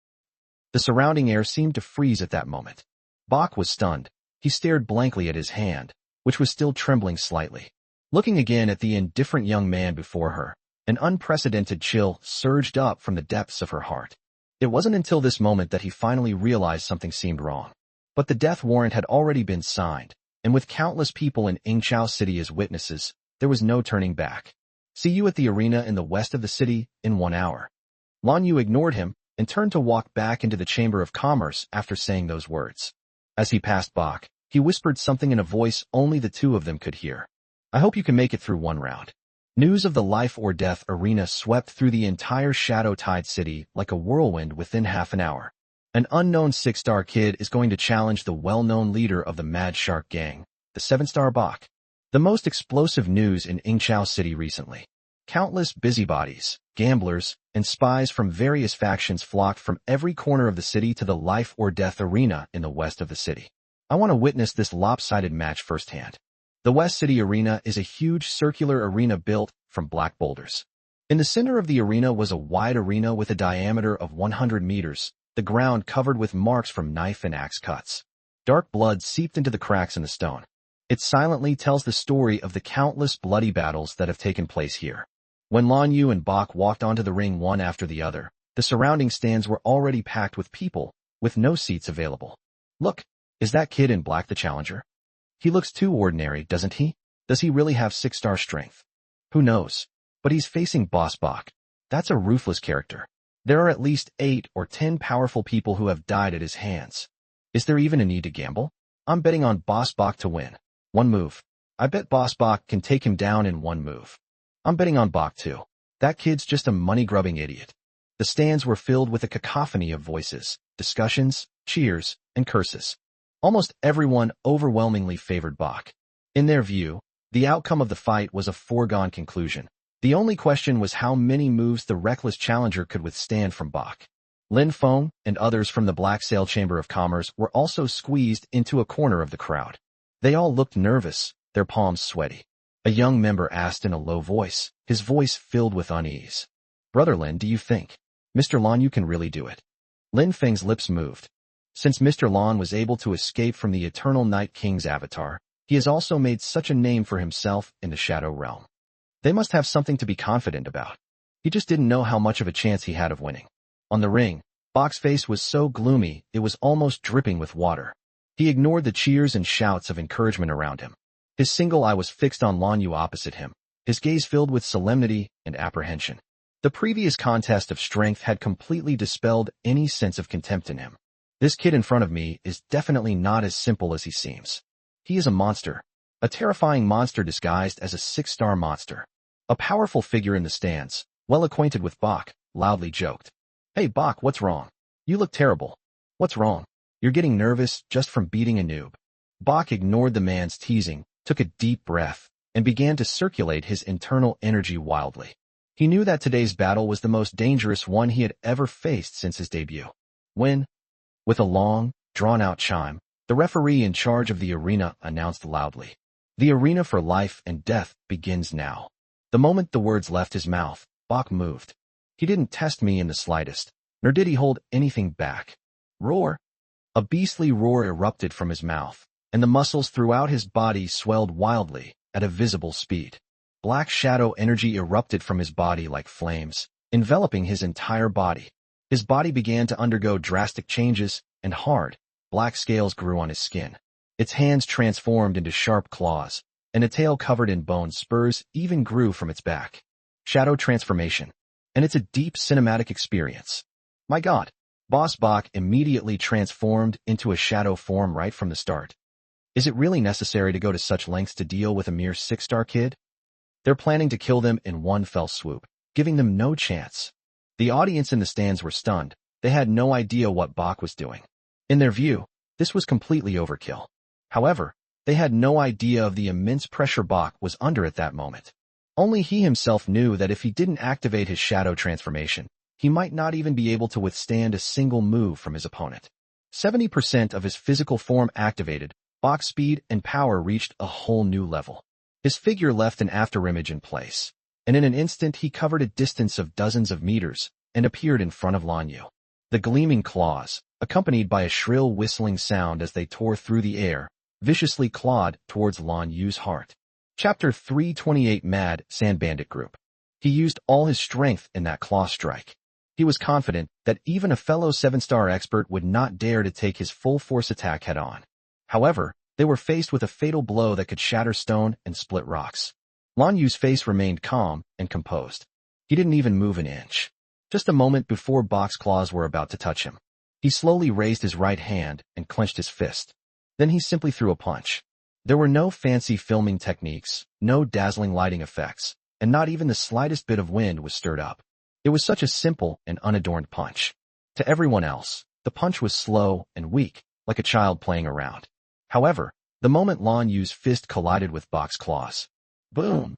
The surrounding air seemed to freeze at that moment. Bach was stunned. He stared blankly at his hand, which was still trembling slightly. Looking again at the indifferent young man before her, an unprecedented chill surged up from the depths of her heart. It wasn't until this moment that he finally realized something seemed wrong. But the death warrant had already been signed, and with countless people in Ingchao City as witnesses, there was no turning back. "See you at the arena in the west of the city in 1 hour." Lan Yu ignored him and turned to walk back into the Chamber of Commerce after saying those words. As he passed Bach, he whispered something in a voice only the two of them could hear. "I hope you can make it through 1 round." News of the life or death arena swept through the entire Shadow Tide City like a whirlwind within half an hour. An unknown 6-star kid is going to challenge the well-known leader of the Mad Shark Gang, the 7-star Bach. The most explosive news in Ingchao City recently. Countless busybodies, gamblers, and spies from various factions flocked from every corner of the city to the life or death arena in the west of the city. "I want to witness this lopsided match firsthand." The West City Arena is a huge circular arena built from black boulders. In the center of the arena was a wide arena with a diameter of 100 meters, the ground covered with marks from knife and axe cuts. Dark blood seeped into the cracks in the stone. It silently tells the story of the countless bloody battles that have taken place here. When Lan Yu and Bak walked onto the ring one after the other, the surrounding stands were already packed with people, with no seats available. Look, is that kid in black the challenger? He looks too ordinary, doesn't he? Does he really have 6-star strength? Who knows? But he's facing Boss Bak. That's a ruthless character. There are at least 8 or 10 powerful people who have died at his hands. Is there even a need to gamble? I'm betting on Boss Bak to win. One move. I bet Boss Bak can take him down in one move. I'm betting on Bak too. That kid's just a money-grubbing idiot. The stands were filled with a cacophony of voices, discussions, cheers, and curses. Almost everyone overwhelmingly favored Bak. In their view, the outcome of the fight was a foregone conclusion. The only question was how many moves the reckless challenger could withstand from Bak. Lin Feng and others from the Black Sail Chamber of Commerce were also squeezed into a corner of the crowd. They all looked nervous, their palms sweaty. A young member asked in a low voice, his voice filled with unease. Brother Lin, do you think Mr. Lan Yu can really do it? Lin Feng's lips moved. Since Mr. Lan was able to escape from the Eternal Night King's avatar, he has also made such a name for himself in the Shadow Realm. They must have something to be confident about. He just didn't know how much of a chance he had of winning. On the ring, Bak's face was so gloomy it was almost dripping with water. He ignored the cheers and shouts of encouragement around him. His single eye was fixed on Lan Yu opposite him, his gaze filled with solemnity and apprehension. The previous contest of strength had completely dispelled any sense of contempt in him. This kid in front of me is definitely not as simple as he seems. He is a monster. A terrifying monster disguised as a 6-star monster. A powerful figure in the stands, well acquainted with Bak, loudly joked. Hey Bak, what's wrong? You look terrible. What's wrong? You're getting nervous just from beating a noob. Bak ignored the man's teasing, took a deep breath, and began to circulate his internal energy wildly. He knew that today's battle was the most dangerous one he had ever faced since his debut. When, with a long, drawn-out chime, the referee in charge of the arena announced loudly, "The arena for life and death begins now." The moment the words left his mouth, Bak moved. He didn't test me in the slightest, nor did he hold anything back. Roar! A beastly roar erupted from his mouth, and the muscles throughout his body swelled wildly at a visible speed. Black shadow energy erupted from his body like flames, enveloping his entire body. His body began to undergo drastic changes, and hard, black scales grew on his skin. Its hands transformed into sharp claws, and a tail covered in bone spurs even grew from its back. Shadow transformation. And it's a deep cinematic experience. My God, Boss Bak immediately transformed into a shadow form right from the start. Is it really necessary to go to such lengths to deal with a mere 6-star kid? They're planning to kill them in one fell swoop, giving them no chance. The audience in the stands were stunned. They had no idea what Bak was doing. In their view, this was completely overkill. However, they had no idea of the immense pressure Bak was under at that moment. Only he himself knew that if he didn't activate his shadow transformation, he might not even be able to withstand a single move from his opponent. 70% of his physical form activated, Bak's speed and power reached a whole new level. His figure left an afterimage in place, and in an instant he covered a distance of dozens of meters and appeared in front of Lan Yu. The gleaming claws, accompanied by a shrill whistling sound as they tore through the air, viciously clawed towards Lan Yu's heart. Chapter 328 Mad Sand Bandit Group. He used all his strength in that claw strike. He was confident that even a fellow 7-star expert would not dare to take his full force attack head-on. However, they were faced with a fatal blow that could shatter stone and split rocks. Lan Yu's face remained calm and composed. He didn't even move an inch. Just a moment before Bak's claws were about to touch him, he slowly raised his right hand and clenched his fist. Then he simply threw a punch. There were no fancy filming techniques, no dazzling lighting effects, and not even the slightest bit of wind was stirred up. It was such a simple and unadorned punch. To everyone else, the punch was slow and weak, like a child playing around. However, the moment Lan Yu's fist collided with Bak's claws, boom!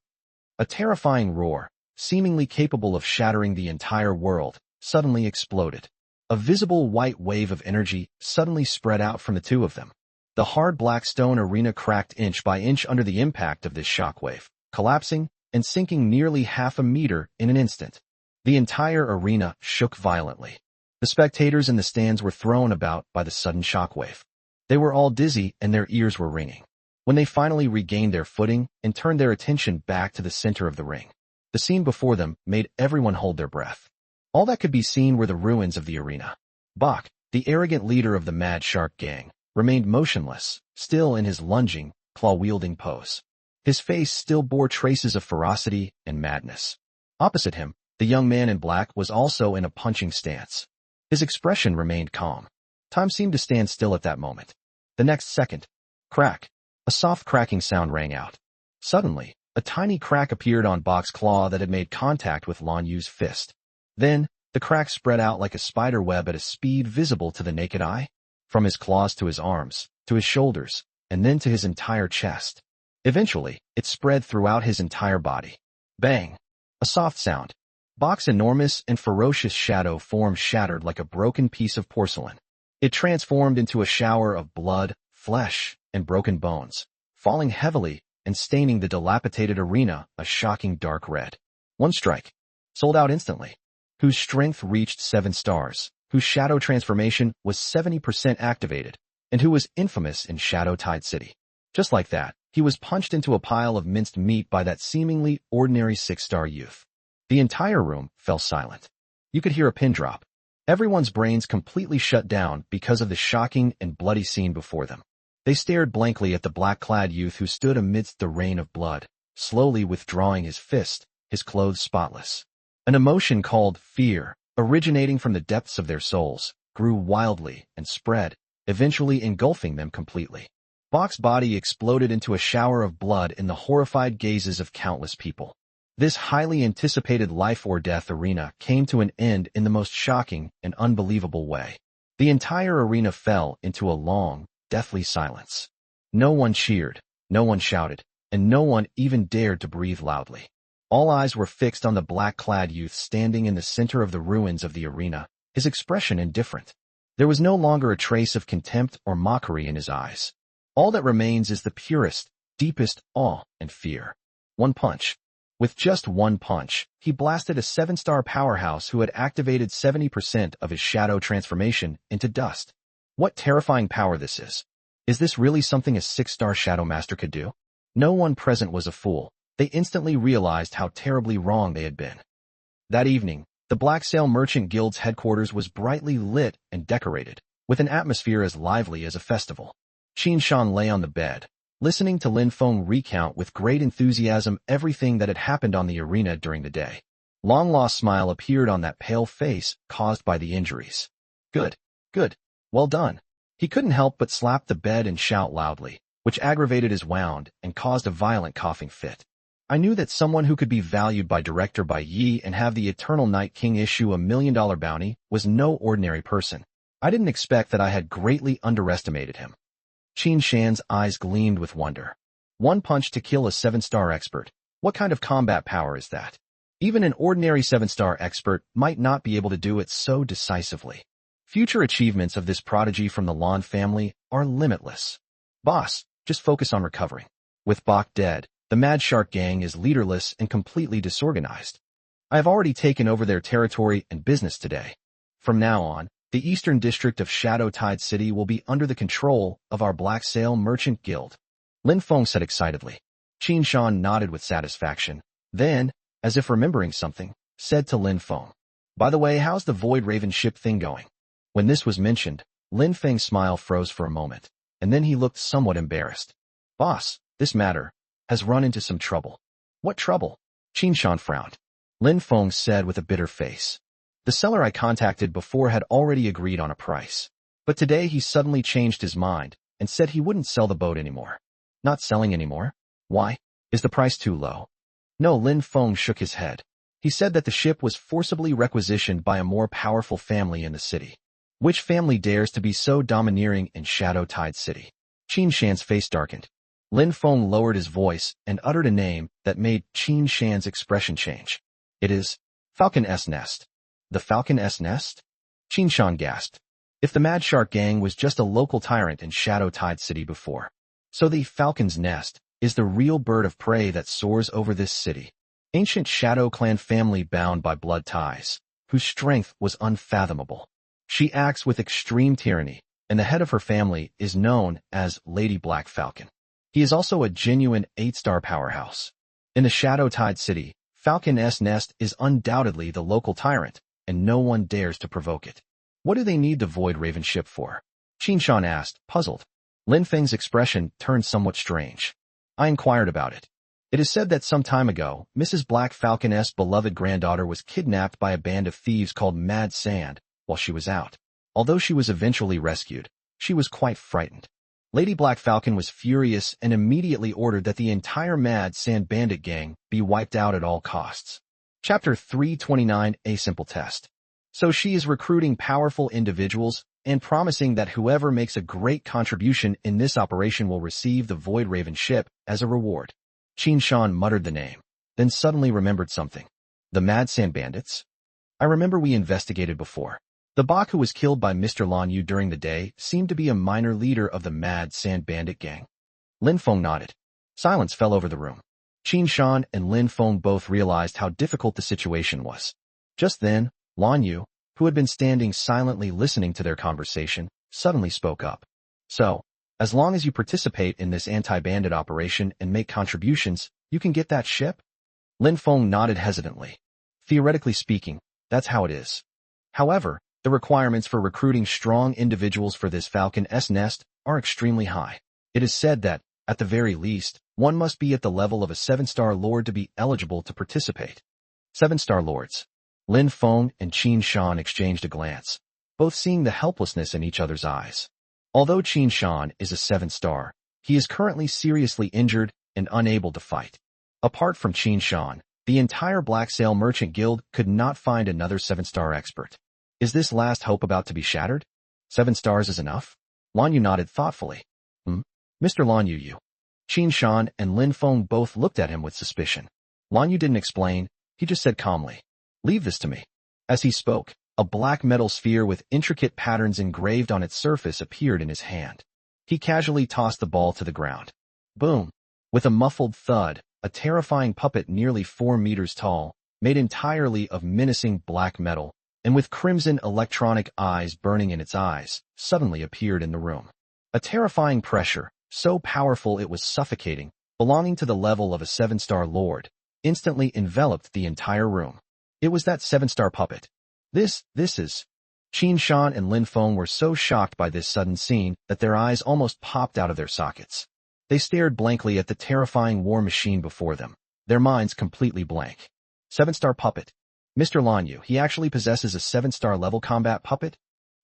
A terrifying roar, seemingly capable of shattering the entire world, suddenly exploded. A visible white wave of energy suddenly spread out from the two of them. The hard black stone arena cracked inch by inch under the impact of this shockwave, collapsing and sinking nearly half a meter in an instant. The entire arena shook violently. The spectators in the stands were thrown about by the sudden shockwave. They were all dizzy and their ears were ringing. When they finally regained their footing and turned their attention back to the center of the ring, the scene before them made everyone hold their breath. All that could be seen were the ruins of the arena. Bach, the arrogant leader of the Mad Shark gang, remained motionless, still in his lunging, claw-wielding pose. His face still bore traces of ferocity and madness. Opposite him, the young man in black was also in a punching stance. His expression remained calm. Time seemed to stand still at that moment. The next second, crack, a soft cracking sound rang out. Suddenly, a tiny crack appeared on Bach's claw that had made contact with Lan Yu's fist. Then, the crack spread out like a spider web at a speed visible to the naked eye, from his claws to his arms, to his shoulders, and then to his entire chest. Eventually, it spread throughout his entire body. Bang! A soft sound. Bach's enormous and ferocious shadow form shattered like a broken piece of porcelain. It transformed into a shower of blood, flesh, and broken bones, falling heavily and staining the dilapidated arena a shocking dark red. One strike. Sold out instantly. Whose strength reached 7 stars, whose shadow transformation was 70% activated, and who was infamous in Shadow Tide City. Just like that, he was punched into a pile of minced meat by that seemingly ordinary 6-star youth. The entire room fell silent. You could hear a pin drop. Everyone's brains completely shut down because of the shocking and bloody scene before them. They stared blankly at the black-clad youth who stood amidst the rain of blood, slowly withdrawing his fist, his clothes spotless. An emotion called fear, originating from the depths of their souls, grew wildly and spread, eventually engulfing them completely. Bach's body exploded into a shower of blood in the horrified gazes of countless people. This highly anticipated life or death arena came to an end in the most shocking and unbelievable way. The entire arena fell into a long, deathly silence. No one cheered, no one shouted, and no one even dared to breathe loudly. All eyes were fixed on the black-clad youth standing in the center of the ruins of the arena, his expression indifferent. There was no longer a trace of contempt or mockery in his eyes. All that remains is the purest, deepest awe and fear. One punch. With just one punch, he blasted a 7-star powerhouse who had activated 70% of his shadow transformation into dust. What terrifying power this is. Is this really something a 6-star Shadow Master could do? No one present was a fool. They instantly realized how terribly wrong they had been. That evening, the Black Sail Merchant Guild's headquarters was brightly lit and decorated, with an atmosphere as lively as a festival. Qin Shan lay on the bed, listening to Lin Feng recount with great enthusiasm everything that had happened on the arena during the day. Long-lost smile appeared on that pale face caused by the injuries. Good, good, well done. He couldn't help but slap the bed and shout loudly, which aggravated his wound and caused a violent coughing fit. I knew that someone who could be valued by Director Bai Yi and have the Eternal Night King issue $1 million bounty was no ordinary person. I didn't expect that I had greatly underestimated him. Qin Shan's eyes gleamed with wonder. One punch to kill a 7-star expert. What kind of combat power is that? Even an ordinary 7-star expert might not be able to do it so decisively. Future achievements of this prodigy from the Lan family are limitless. Boss, just focus on recovering. With Bach dead, the Mad Shark gang is leaderless and completely disorganized. I have already taken over their territory and business today. From now on, the eastern district of Shadow Tide City will be under the control of our Black Sail Merchant Guild. Lin Feng said excitedly. Qin Shan nodded with satisfaction. Then, as if remembering something, said to Lin Feng, "By the way, how's the Void Raven ship thing going?" When this was mentioned, Lin Feng's smile froze for a moment, and then he looked somewhat embarrassed. "Boss, this matter has run into some trouble." "What trouble?" Qin Shan frowned. Lin Feng said with a bitter face. "The seller I contacted before had already agreed on a price. But today he suddenly changed his mind and said he wouldn't sell the boat anymore." "Not selling anymore? Why? Is the price too low?" "No," Lin Feng shook his head. "He said that the ship was forcibly requisitioned by a more powerful family in the city." "Which family dares to be so domineering in Shadow Tide City?" Qin Shan's face darkened. Lin Feng lowered his voice and uttered a name that made Qin Shan's expression change. "It is Falcon S Nest." "The Falcon S Nest?" Qin Shan gasped. If the Mad Shark Gang was just a local tyrant in Shadow Tide City before, so the Falcon's Nest is the real bird of prey that soars over this city. Ancient Shadow Clan family bound by blood ties, whose strength was unfathomable. She acts with extreme tyranny, and the head of her family is known as Lady Black Falcon. He is also a genuine 8-star powerhouse. In the Shadow Tide City, Falcon's Nest is undoubtedly the local tyrant, and no one dares to provoke it. What do they need the Void Raven ship for? Qinshan asked, puzzled. Lin Feng's expression turned somewhat strange. I inquired about it. It is said that some time ago, Mrs. Black Falcon's beloved granddaughter was kidnapped by a band of thieves called Mad Sand while she was out. Although she was eventually rescued, she was quite frightened. Lady Black Falcon was furious and immediately ordered that the entire Mad Sand bandit gang be wiped out at all costs. Chapter 329, A Simple Test. So she is recruiting powerful individuals and promising that whoever makes a great contribution in this operation will receive the Void Raven ship as a reward. Qinshan muttered the name, then suddenly remembered something. The Mad Sand Bandits? I remember we investigated before. The Bak who was killed by Mr. Lan Yu during the day seemed to be a minor leader of the Mad Sand Bandit gang. Lin Feng nodded. Silence fell over the room. Qinshan and Lin Feng both realized how difficult the situation was. Just then, Lan Yu, who had been standing silently listening to their conversation, suddenly spoke up. So, as long as you participate in this anti-bandit operation and make contributions, you can get that ship? Lin Feng nodded hesitantly. Theoretically speaking, that's how it is. However, the requirements for recruiting strong individuals for this Falcon's Nest are extremely high. It is said that, at the very least, one must be at the level of a 7-star lord to be eligible to participate. 7-star lords. Lin Feng and Qinshan exchanged a glance, both seeing the helplessness in each other's eyes. Although Qinshan is a 7-star, he is currently seriously injured and unable to fight. Apart from Qinshan, the entire Black Sail Merchant Guild could not find another 7-star expert. Is this last hope about to be shattered? 7 stars is enough? Lan Yu nodded thoughtfully. Mr. Lan Yu. Qinshan and Lin Feng both looked at him with suspicion. Lan Yu didn't explain, he just said calmly, "Leave this to me." As he spoke, a black metal sphere with intricate patterns engraved on its surface appeared in his hand. He casually tossed the ball to the ground. Boom! With a muffled thud, a terrifying puppet nearly 4 meters tall, made entirely of menacing black metal, and with crimson electronic eyes burning in its eyes, suddenly appeared in the room. A terrifying pressure, so powerful it was suffocating, belonging to the level of a 7-star lord, instantly enveloped the entire room. It was that 7-star puppet. This is... Qinshan and Lin Feng were so shocked by this sudden scene that their eyes almost popped out of their sockets. They stared blankly at the terrifying war machine before them, their minds completely blank. 7-star puppet. Mr. Lan Yu, he actually possesses a 7-star level combat puppet?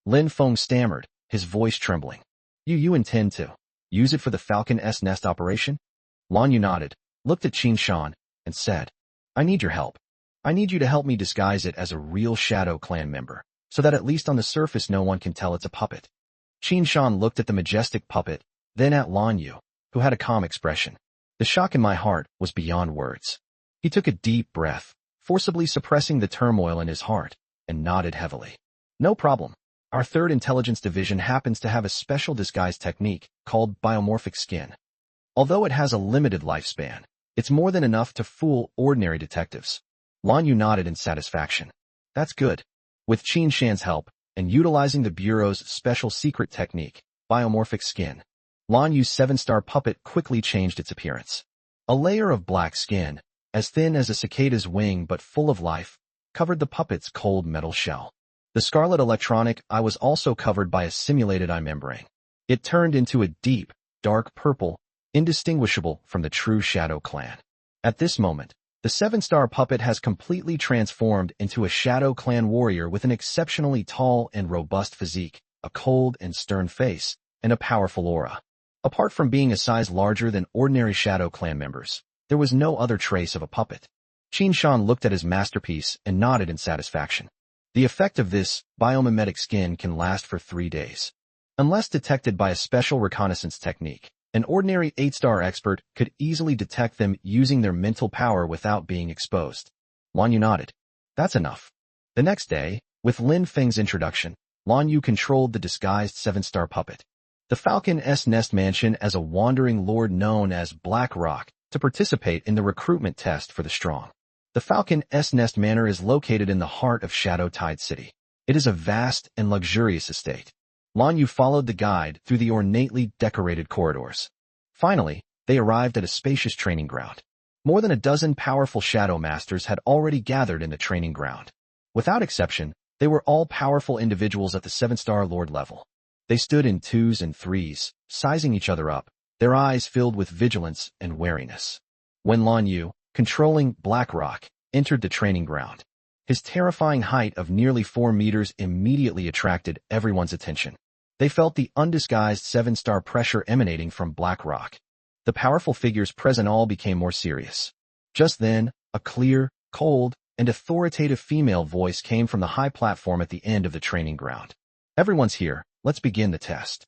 Lin Feng stammered, his voice trembling. You intend to use it for the Falcon's Nest operation? Lan Yu nodded, looked at Qinshan, and said, I need your help. I need you to help me disguise it as a real Shadow Clan member, so that at least on the surface no one can tell it's a puppet. Qinshan looked at the majestic puppet, then at Lan Yu, who had a calm expression. The shock in my heart was beyond words. He took a deep breath, forcibly suppressing the turmoil in his heart, and nodded heavily. No problem. Our 3rd Intelligence Division happens to have a special disguise technique called biomorphic skin. Although it has a limited lifespan, it's more than enough to fool ordinary detectives. Lan Yu nodded in satisfaction. That's good. With Qinshan's help, and utilizing the Bureau's special secret technique, biomorphic skin, Lan Yu's 7-star puppet quickly changed its appearance. A layer of black skin, as thin as a cicada's wing but full of life, covered the puppet's cold metal shell. The scarlet electronic eye was also covered by a simulated eye membrane. It turned into a deep, dark purple, indistinguishable from the true Shadow Clan. At this moment, the 7-star puppet has completely transformed into a Shadow Clan warrior with an exceptionally tall and robust physique, a cold and stern face, and a powerful aura. Apart from being a size larger than ordinary Shadow Clan members, there was no other trace of a puppet. Qinshan looked at his masterpiece and nodded in satisfaction. The effect of this biomimetic skin can last for 3 days. Unless detected by a special reconnaissance technique, an ordinary 8-star expert could easily detect them using their mental power without being exposed. Lan Yu nodded. That's enough. The next day, with Lin Feng's introduction, Lan Yu controlled the disguised seven-star puppet. The Falcon's Nest Mansion as a wandering lord known as Black Rock to participate in the recruitment test for the strong. The Falcon's Nest Manor is located in the heart of Shadow Tide City. It is a vast and luxurious estate. Lan Yu followed the guide through the ornately decorated corridors. Finally, they arrived at a spacious training ground. More than a dozen powerful shadow masters had already gathered in the training ground. Without exception, they were all powerful individuals at the seven-star lord level. They stood in twos and threes, sizing each other up, their eyes filled with vigilance and wariness. When Lan Yu, controlling Black Rock, entered the training ground, his terrifying height of nearly 4 meters immediately attracted everyone's attention. They felt the undisguised seven-star pressure emanating from Black Rock. The powerful figures present all became more serious. Just then, a clear, cold, and authoritative female voice came from the high platform at the end of the training ground. Everyone's here, let's begin the test.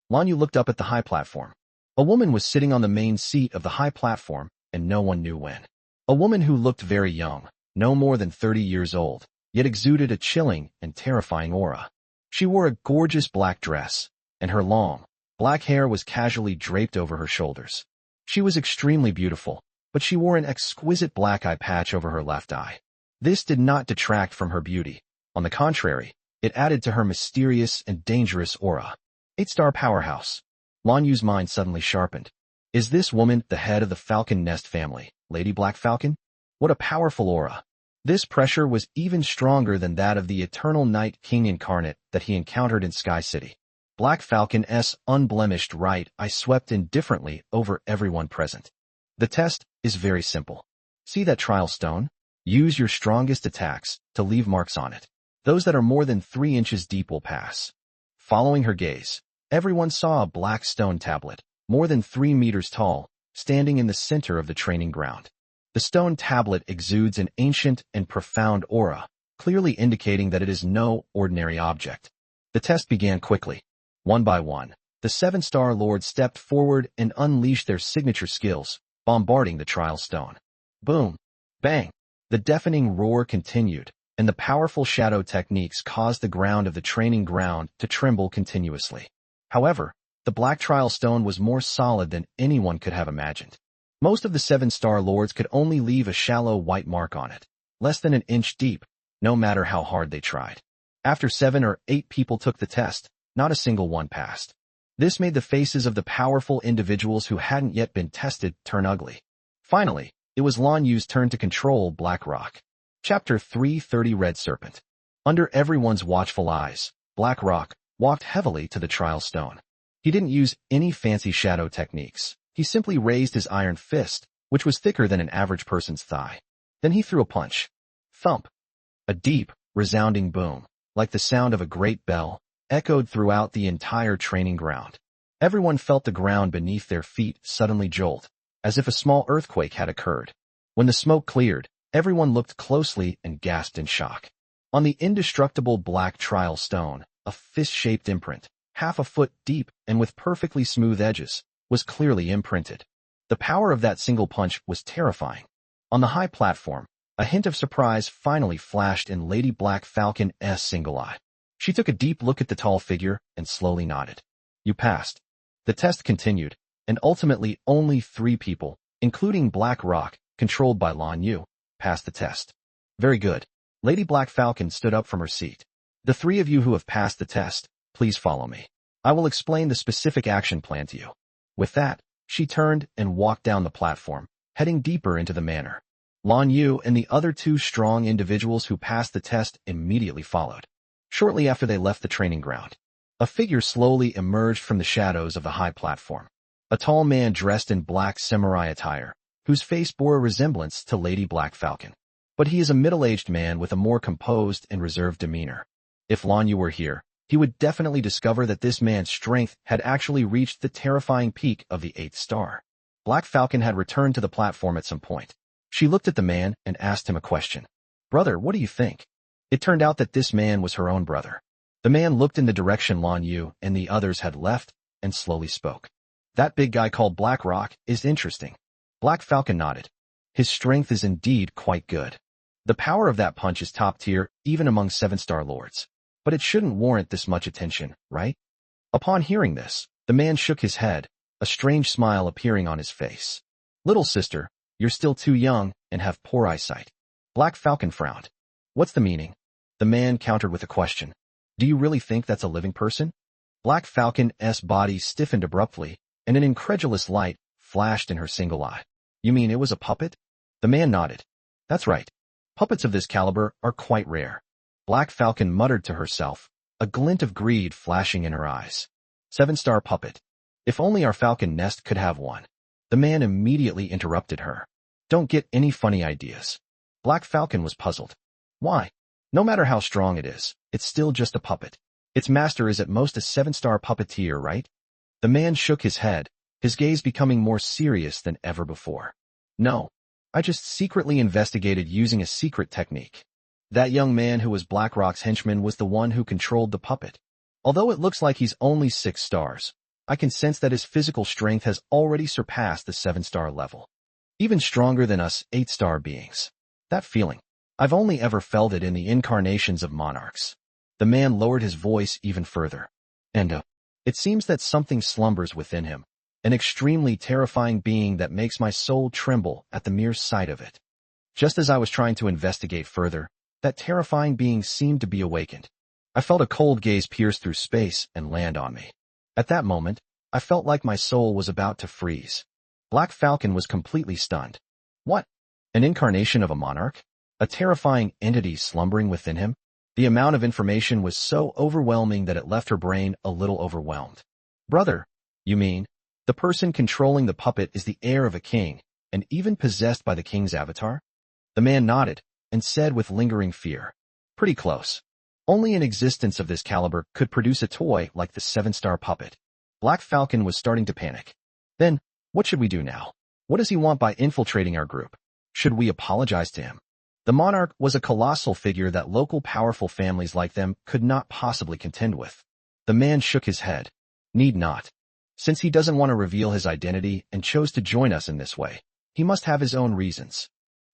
Lan Yu looked up at the high platform. A woman was sitting on the main seat of the high platform, and no one knew when. A woman who looked very young, no more than 30 years old, yet exuded a chilling and terrifying aura. She wore a gorgeous black dress, and her long, black hair was casually draped over her shoulders. She was extremely beautiful, but she wore an exquisite black eye patch over her left eye. This did not detract from her beauty. On the contrary, it added to her mysterious and dangerous aura. 8-star powerhouse. Lan Yu's mind suddenly sharpened. Is this woman the head of the Falcon Nest family, Lady Black Falcon? What a powerful aura. This pressure was even stronger than that of the Eternal Night King incarnate that he encountered in Sky City. Black Falcon's unblemished right eye swept indifferently over everyone present. The test is very simple. See that trial stone? Use your strongest attacks to leave marks on it. Those that are more than 3 inches deep will pass. Following her gaze, everyone saw a black stone tablet, more than 3 meters tall, standing in the center of the training ground. The stone tablet exudes an ancient and profound aura, clearly indicating that it is no ordinary object. The test began quickly. One by one, the seven-star lords stepped forward and unleashed their signature skills, bombarding the trial stone. Boom! Bang! The deafening roar continued, and the powerful shadow techniques caused the ground of the training ground to tremble continuously. However, the black trial stone was more solid than anyone could have imagined. Most of the seven-star lords could only leave a shallow white mark on it, less than an inch deep, no matter how hard they tried. After 7 or 8 people took the test, not a single one passed. This made the faces of the powerful individuals who hadn't yet been tested turn ugly. Finally, it was Lan Yu's turn to control Black Rock. Chapter 330 Red Serpent. Under everyone's watchful eyes, Black Rock walked heavily to the trial stone. He didn't use any fancy shadow techniques. He simply raised his iron fist, which was thicker than an average person's thigh. Then he threw a punch. Thump! A deep, resounding boom, like the sound of a great bell, echoed throughout the entire training ground. Everyone felt the ground beneath their feet suddenly jolt, as if a small earthquake had occurred. When the smoke cleared, everyone looked closely and gasped in shock. On the indestructible black trial stone, a fist-shaped imprint, half a foot deep and with perfectly smooth edges, was clearly imprinted. The power of that single punch was terrifying. On the high platform, a hint of surprise finally flashed in Lady Black Falcon's single eye. She took a deep look at the tall figure and slowly nodded. You passed. The test continued, and ultimately only 3 people, including Black Rock, controlled by Lan Yu, passed the test. Very good. Lady Black Falcon stood up from her seat. The 3 of you who have passed the test, please follow me. I will explain the specific action plan to you. With that, she turned and walked down the platform, heading deeper into the manor. Lan Yu and the other 2 strong individuals who passed the test immediately followed. Shortly after they left the training ground, a figure slowly emerged from the shadows of the high platform. A tall man dressed in black samurai attire, whose face bore a resemblance to Lady Black Falcon. But he is a middle-aged man with a more composed and reserved demeanor. If Lan Yu were here, he would definitely discover that this man's strength had actually reached the terrifying peak of the 8th star. Black Falcon had returned to the platform at some point. She looked at the man and asked him a question. Brother, what do you think? It turned out that this man was her own brother. The man looked in the direction Lan Yu and the others had left and slowly spoke. That big guy called Black Rock is interesting. Black Falcon nodded. His strength is indeed quite good. The power of that punch is top tier, even among 7-star lords. but it shouldn't warrant this much attention, right? Upon hearing this, the man shook his head, a strange smile appearing on his face. Little sister, you're still too young and have poor eyesight. Black Falcon frowned. What's the meaning? The man countered with a question. Do you really think that's a living person? Black Falcon's body stiffened abruptly, and an incredulous light flashed in her single eye. You mean it was a puppet? The man nodded. That's right. Puppets of this caliber are quite rare. Black Falcon muttered to herself, a glint of greed flashing in her eyes. 7-star puppet. If only our falcon nest could have one. The man immediately interrupted her. Don't get any funny ideas. Black Falcon was puzzled. Why? No matter how strong it is, it's still just a puppet. Its master is at most a 7-star puppeteer, right? The man shook his head, his gaze becoming more serious than ever before. No. I just secretly investigated using a secret technique. That young man who was BlackRock's henchman was the one who controlled the puppet. Although it looks like he's only 6 stars, I can sense that his physical strength has already surpassed the 7-star level. Even stronger than us 8-star beings. That feeling. I've only ever felt it in the incarnations of monarchs. The man lowered his voice even further. And it seems that something slumbers within him, an extremely terrifying being that makes my soul tremble at the mere sight of it. Just as I was trying to investigate further, that terrifying being seemed to be awakened. I felt a cold gaze pierce through space and land on me. At that moment, I felt like my soul was about to freeze. Black Falcon was completely stunned. What? An incarnation of a monarch? A terrifying entity slumbering within him? The amount of information was so overwhelming that it left her brain a little overwhelmed. Brother, you mean, the person controlling the puppet is the heir of a king, and even possessed by the king's avatar? The man nodded, and said with lingering fear. Pretty close. Only an existence of this caliber could produce a toy like the 7-star puppet. Black Falcon was starting to panic. Then, what should we do now? What does he want by infiltrating our group? Should we apologize to him? The monarch was a colossal figure that local powerful families like them could not possibly contend with. The man shook his head. Need not. Since he doesn't want to reveal his identity and chose to join us in this way, he must have his own reasons.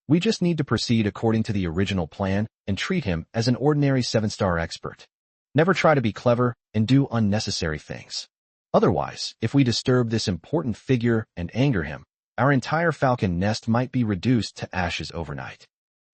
We just need to proceed according to the original plan and treat him as an ordinary 7-star expert. Never try to be clever and do unnecessary things. Otherwise, if we disturb this important figure and anger him, our entire falcon nest might be reduced to ashes overnight.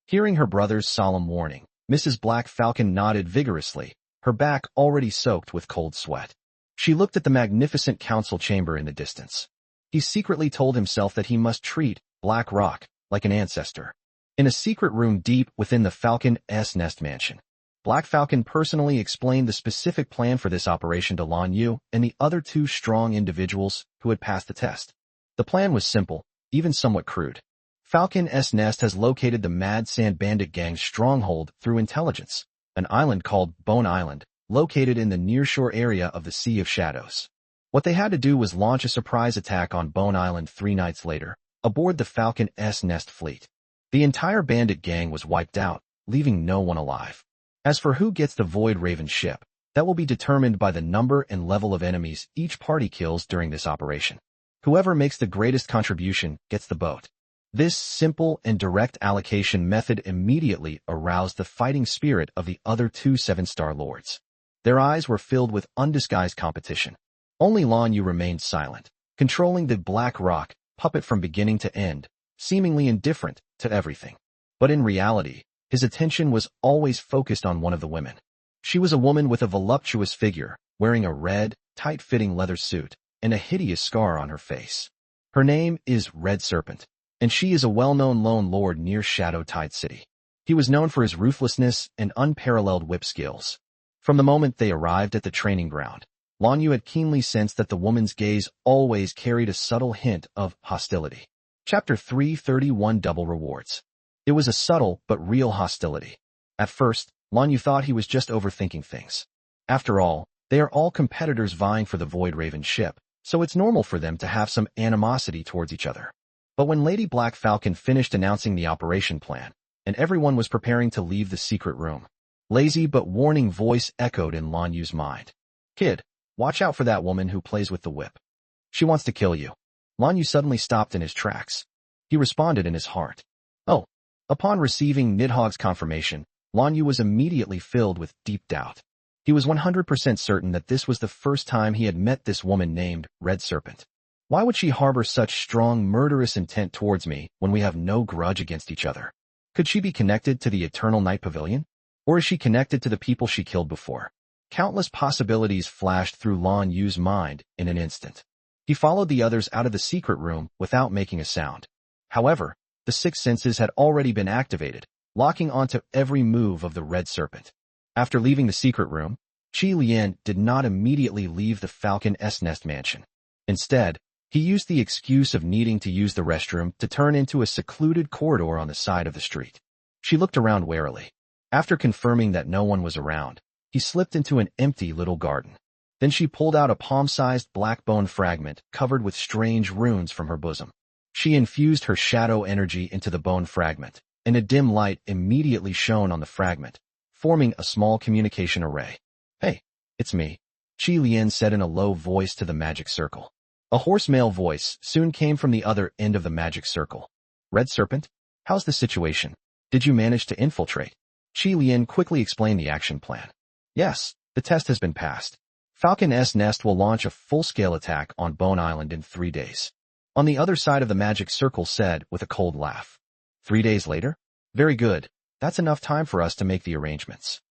Hearing her brother's solemn warning, Mrs. Black Falcon nodded vigorously, her back already soaked with cold sweat. She looked at the magnificent council chamber in the distance. He secretly told himself that he must treat Black Rock like an ancestor. In a secret room deep within the Falcon's Nest mansion, Black Falcon personally explained the specific plan for this operation to Lan Yu and the other 2 strong individuals who had passed the test. The plan was simple, even somewhat crude. Falcon's Nest has located the Mad Sand Bandit Gang's stronghold through intelligence, an island called Bone Island, located in the nearshore area of the Sea of Shadows. What they had to do was launch a surprise attack on Bone Island 3 nights later, aboard the Falcon's Nest fleet. The entire bandit gang was wiped out, leaving no one alive. As for who gets the Void Raven ship, that will be determined by the number and level of enemies each party kills during this operation. Whoever makes the greatest contribution gets the boat. This simple and direct allocation method immediately aroused the fighting spirit of the other 2 7-star lords. Their eyes were filled with undisguised competition. Only Lan Yu remained silent, controlling the Black Rock puppet from beginning to end, seemingly indifferent to everything. But in reality, his attention was always focused on one of the women. She was a woman with a voluptuous figure, wearing a red, tight-fitting leather suit, and a hideous scar on her face. Her name is Red Serpent, and she is a well-known lone lord near Shadow-Tide City. He was known for his ruthlessness and unparalleled whip skills. From the moment they arrived at the training ground, Lan Yu had keenly sensed that the woman's gaze always carried a subtle hint of hostility. Chapter 331 Double Rewards. It was a subtle but real hostility. At first, Lan Yu thought he was just overthinking things. After all, they are all competitors vying for the Void Raven ship, so it's normal for them to have some animosity towards each other. But when Lady Black Falcon finished announcing the operation plan, and everyone was preparing to leave the secret room, lazy but warning voice echoed in Lan Yu's mind. Kid, watch out for that woman who plays with the whip. She wants to kill you. Lan Yu suddenly stopped in his tracks. He responded in his heart. Oh. Upon receiving Nidhogg's confirmation, Lan Yu was immediately filled with deep doubt. He was 100% certain that this was the first time he had met this woman named Red Serpent. Why would she harbor such strong murderous intent towards me when we have no grudge against each other? Could she be connected to the Eternal Night Pavilion? Or is she connected to the people she killed before? Countless possibilities flashed through Lan Yu's mind in an instant. He followed the others out of the secret room without making a sound. However, the six senses had already been activated, locking onto every move of the Red Serpent. After leaving the secret room, Qi Lian did not immediately leave the Falcon's Nest mansion. Instead, he used the excuse of needing to use the restroom to turn into a secluded corridor on the side of the street. She looked around warily. After confirming that no one was around, he slipped into an empty little garden. Then she pulled out a palm-sized black bone fragment covered with strange runes from her bosom. She infused her shadow energy into the bone fragment, and a dim light immediately shone on the fragment, forming a small communication array. "Hey, it's me," Qi Lian said in a low voice to the magic circle. A hoarse male voice soon came from the other end of the magic circle. "Red Serpent, how's the situation? Did you manage to infiltrate?" Qi Lian quickly explained the action plan. "Yes, the test has been passed. Falcon's Nest will launch a full-scale attack on Bone Island in 3 days." On the other side of the magic circle said with a cold laugh. 3 days later? Very good. That's enough time for us to make the arrangements.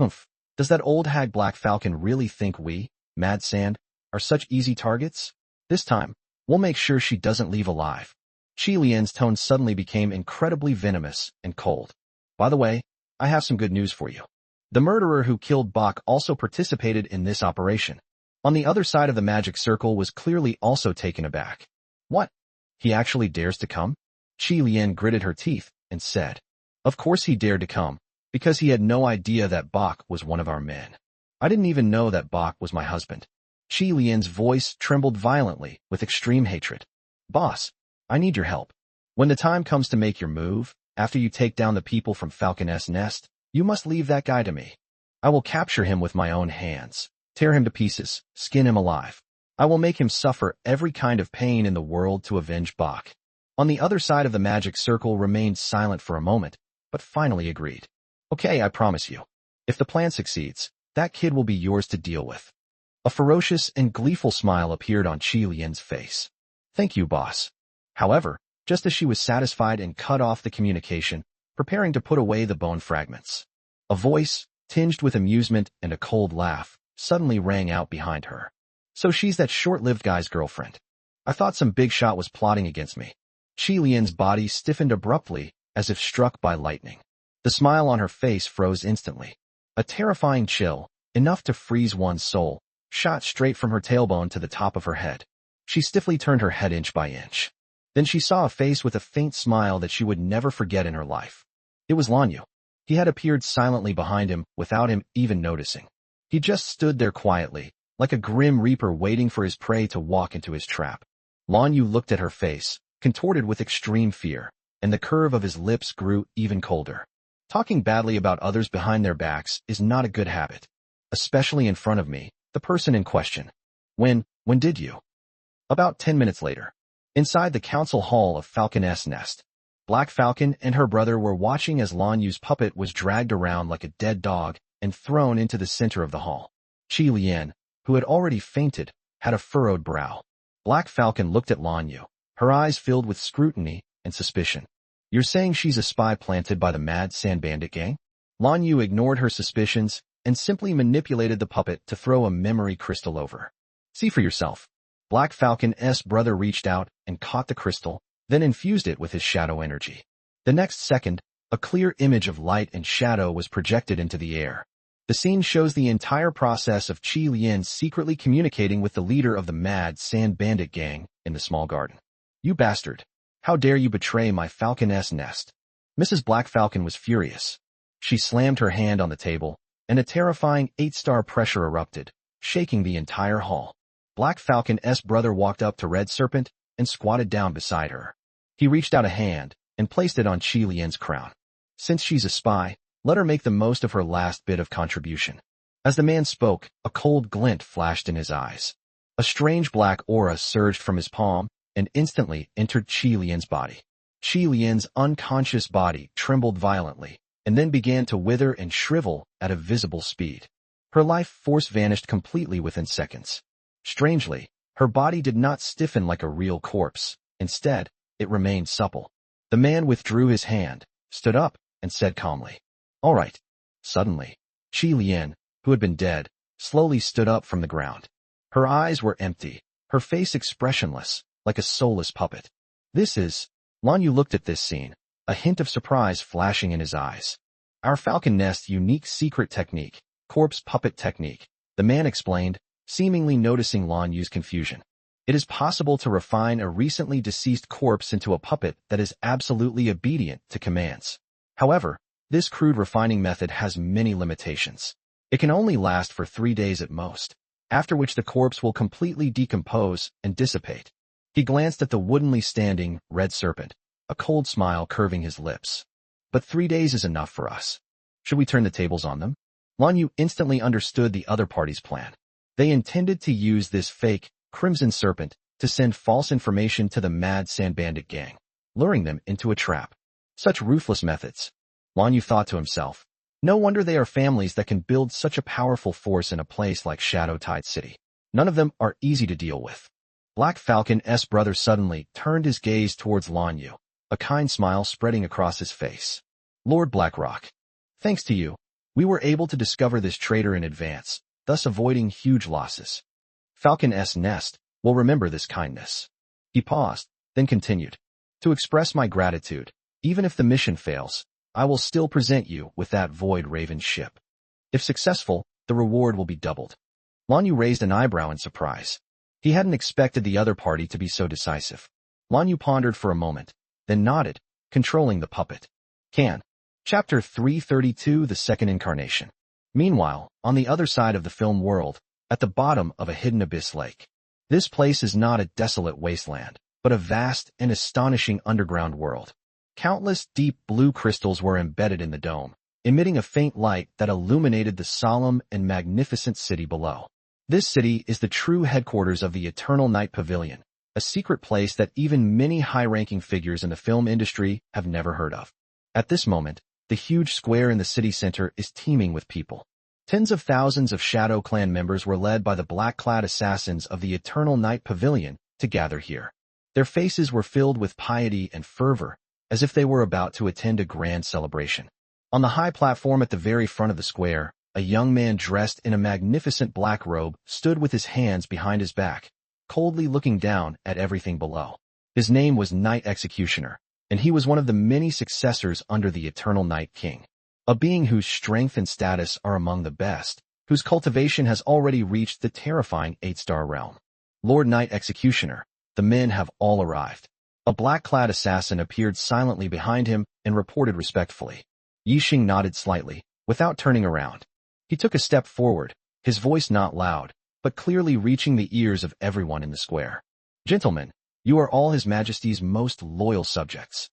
Humph. Does that old hag Black Falcon really think we, Mad Sand, are such easy targets? This time, we'll make sure she doesn't leave alive. Qi Lian's tone suddenly became incredibly venomous and cold. By the way, I have some good news for you. The murderer who killed Bach also participated in this operation. On the other side of the magic circle was clearly also taken aback. What? He actually dares to come? Qi Lian gritted her teeth and said. Of course he dared to come, because he had no idea that Bach was one of our men. I didn't even know that Bach was my husband. Qi Lian's voice trembled violently with extreme hatred. Boss, I need your help. When the time comes to make your move, after you take down the people from Falcon's Nest, you must leave that guy to me. I will capture him with my own hands, tear him to pieces, skin him alive. I will make him suffer every kind of pain in the world to avenge Bach. On the other side of the magic circle remained silent for a moment, but finally agreed. Okay, I promise you. If the plan succeeds, that kid will be yours to deal with. A ferocious and gleeful smile appeared on Qi Lian's face. Thank you, boss. However, just as she was satisfied and cut off the communication, preparing to put away the bone fragments, a voice, tinged with amusement and a cold laugh, suddenly rang out behind her. So she's that short-lived guy's girlfriend. I thought some big shot was plotting against me. Qi Lian's body stiffened abruptly, as if struck by lightning. The smile on her face froze instantly. A terrifying chill, enough to freeze one's soul, shot straight from her tailbone to the top of her head. She stiffly turned her head inch by inch. Then she saw a face with a faint smile that she would never forget in her life. It was Lan Yu. He had appeared silently behind him without him even noticing. He just stood there quietly, like a grim reaper waiting for his prey to walk into his trap. Lan Yu looked at her face, contorted with extreme fear, and the curve of his lips grew even colder. Talking badly about others behind their backs is not a good habit, especially in front of me, the person in question. When did you? About 10 minutes later. Inside the council hall of Falcon's Nest, Black Falcon and her brother were watching as Lan Yu's puppet was dragged around like a dead dog and thrown into the center of the hall. Qi Lian, who had already fainted, had a furrowed brow. Black Falcon looked at Lan Yu, her eyes filled with scrutiny and suspicion. You're saying she's a spy planted by the Mad Sand Bandit gang? Lan Yu ignored her suspicions and simply manipulated the puppet to throw a memory crystal over. See for yourself. Black Falcon's brother reached out and caught the crystal, then infused it with his shadow energy. The next second, a clear image of light and shadow was projected into the air. The scene shows the entire process of Qi Lian secretly communicating with the leader of the Mad Sand Bandit gang in the small garden. You bastard! How dare you betray my Falcon's Nest? Mrs. Black Falcon was furious. She slammed her hand on the table, and a terrifying 8-star pressure erupted, shaking the entire hall. Black Falcon's brother walked up to Red Serpent and squatted down beside her. He reached out a hand and placed it on Qi Lian's crown. Since she's a spy, let her make the most of her last bit of contribution. As the man spoke, a cold glint flashed in his eyes. A strange black aura surged from his palm and instantly entered Qi Lian's body. Qi Lian's unconscious body trembled violently and then began to wither and shrivel at a visible speed. Her life force vanished completely within seconds. Strangely, her body did not stiffen like a real corpse. Instead, it remained supple. The man withdrew his hand, stood up, and said calmly, "All right." Suddenly, Qi Lian, who had been dead, slowly stood up from the ground. Her eyes were empty, her face expressionless, like a soulless puppet. Lan Yu looked at this scene, a hint of surprise flashing in his eyes. "Our falcon nest's unique secret technique, corpse puppet technique," the man explained, seemingly noticing Lan Yu's confusion. "It is possible to refine a recently deceased corpse into a puppet that is absolutely obedient to commands. However, this crude refining method has many limitations. It can only last for 3 days at most, after which the corpse will completely decompose and dissipate." He glanced at the woodenly standing red serpent, a cold smile curving his lips. "But 3 days is enough for us. Should we turn the tables on them?" Lan Yu instantly understood the other party's plan. They intended to use this fake, crimson serpent to send false information to the mad sand bandit gang, luring them into a trap. Such ruthless methods. Lan Yu thought to himself. No wonder they are families that can build such a powerful force in a place like Shadow Tide City. None of them are easy to deal with. Black Falcon's brother suddenly turned his gaze towards Lan Yu, a kind smile spreading across his face. "Lord Blackrock, thanks to you, we were able to discover this traitor in advance, thus avoiding huge losses. Falcon's nest will remember this kindness." He paused, then continued. "To express my gratitude, even if the mission fails, I will still present you with that Void Raven ship. If successful, the reward will be doubled." Lan Yu raised an eyebrow in surprise. He hadn't expected the other party to be so decisive. Lan Yu pondered for a moment, then nodded, controlling the puppet. Chapter 332, The Second Incarnation. Meanwhile, on the other side of the film world, at the bottom of a hidden abyss lake. This place is not a desolate wasteland, but a vast and astonishing underground world. Countless deep blue crystals were embedded in the dome, emitting a faint light that illuminated the solemn and magnificent city below. This city is the true headquarters of the Eternal Night Pavilion, a secret place that even many high-ranking figures in the film industry have never heard of. At this moment, the huge square in the city center is teeming with people. Tens of thousands of Shadow Clan members were led by the black-clad assassins of the Eternal Night Pavilion to gather here. Their faces were filled with piety and fervor, as if they were about to attend a grand celebration. On the high platform at the very front of the square, a young man dressed in a magnificent black robe stood with his hands behind his back, coldly looking down at everything below. His name was Night Executioner, and he was one of the many successors under the Eternal Night King, a being whose strength and status are among the best, whose cultivation has already reached the terrifying 8-star realm. "Lord Night Executioner, the men have all arrived." A black-clad assassin appeared silently behind him and reported respectfully. Yixing nodded slightly, without turning around. He took a step forward, his voice not loud, but clearly reaching the ears of everyone in the square. "Gentlemen, you are all His Majesty's most loyal subjects.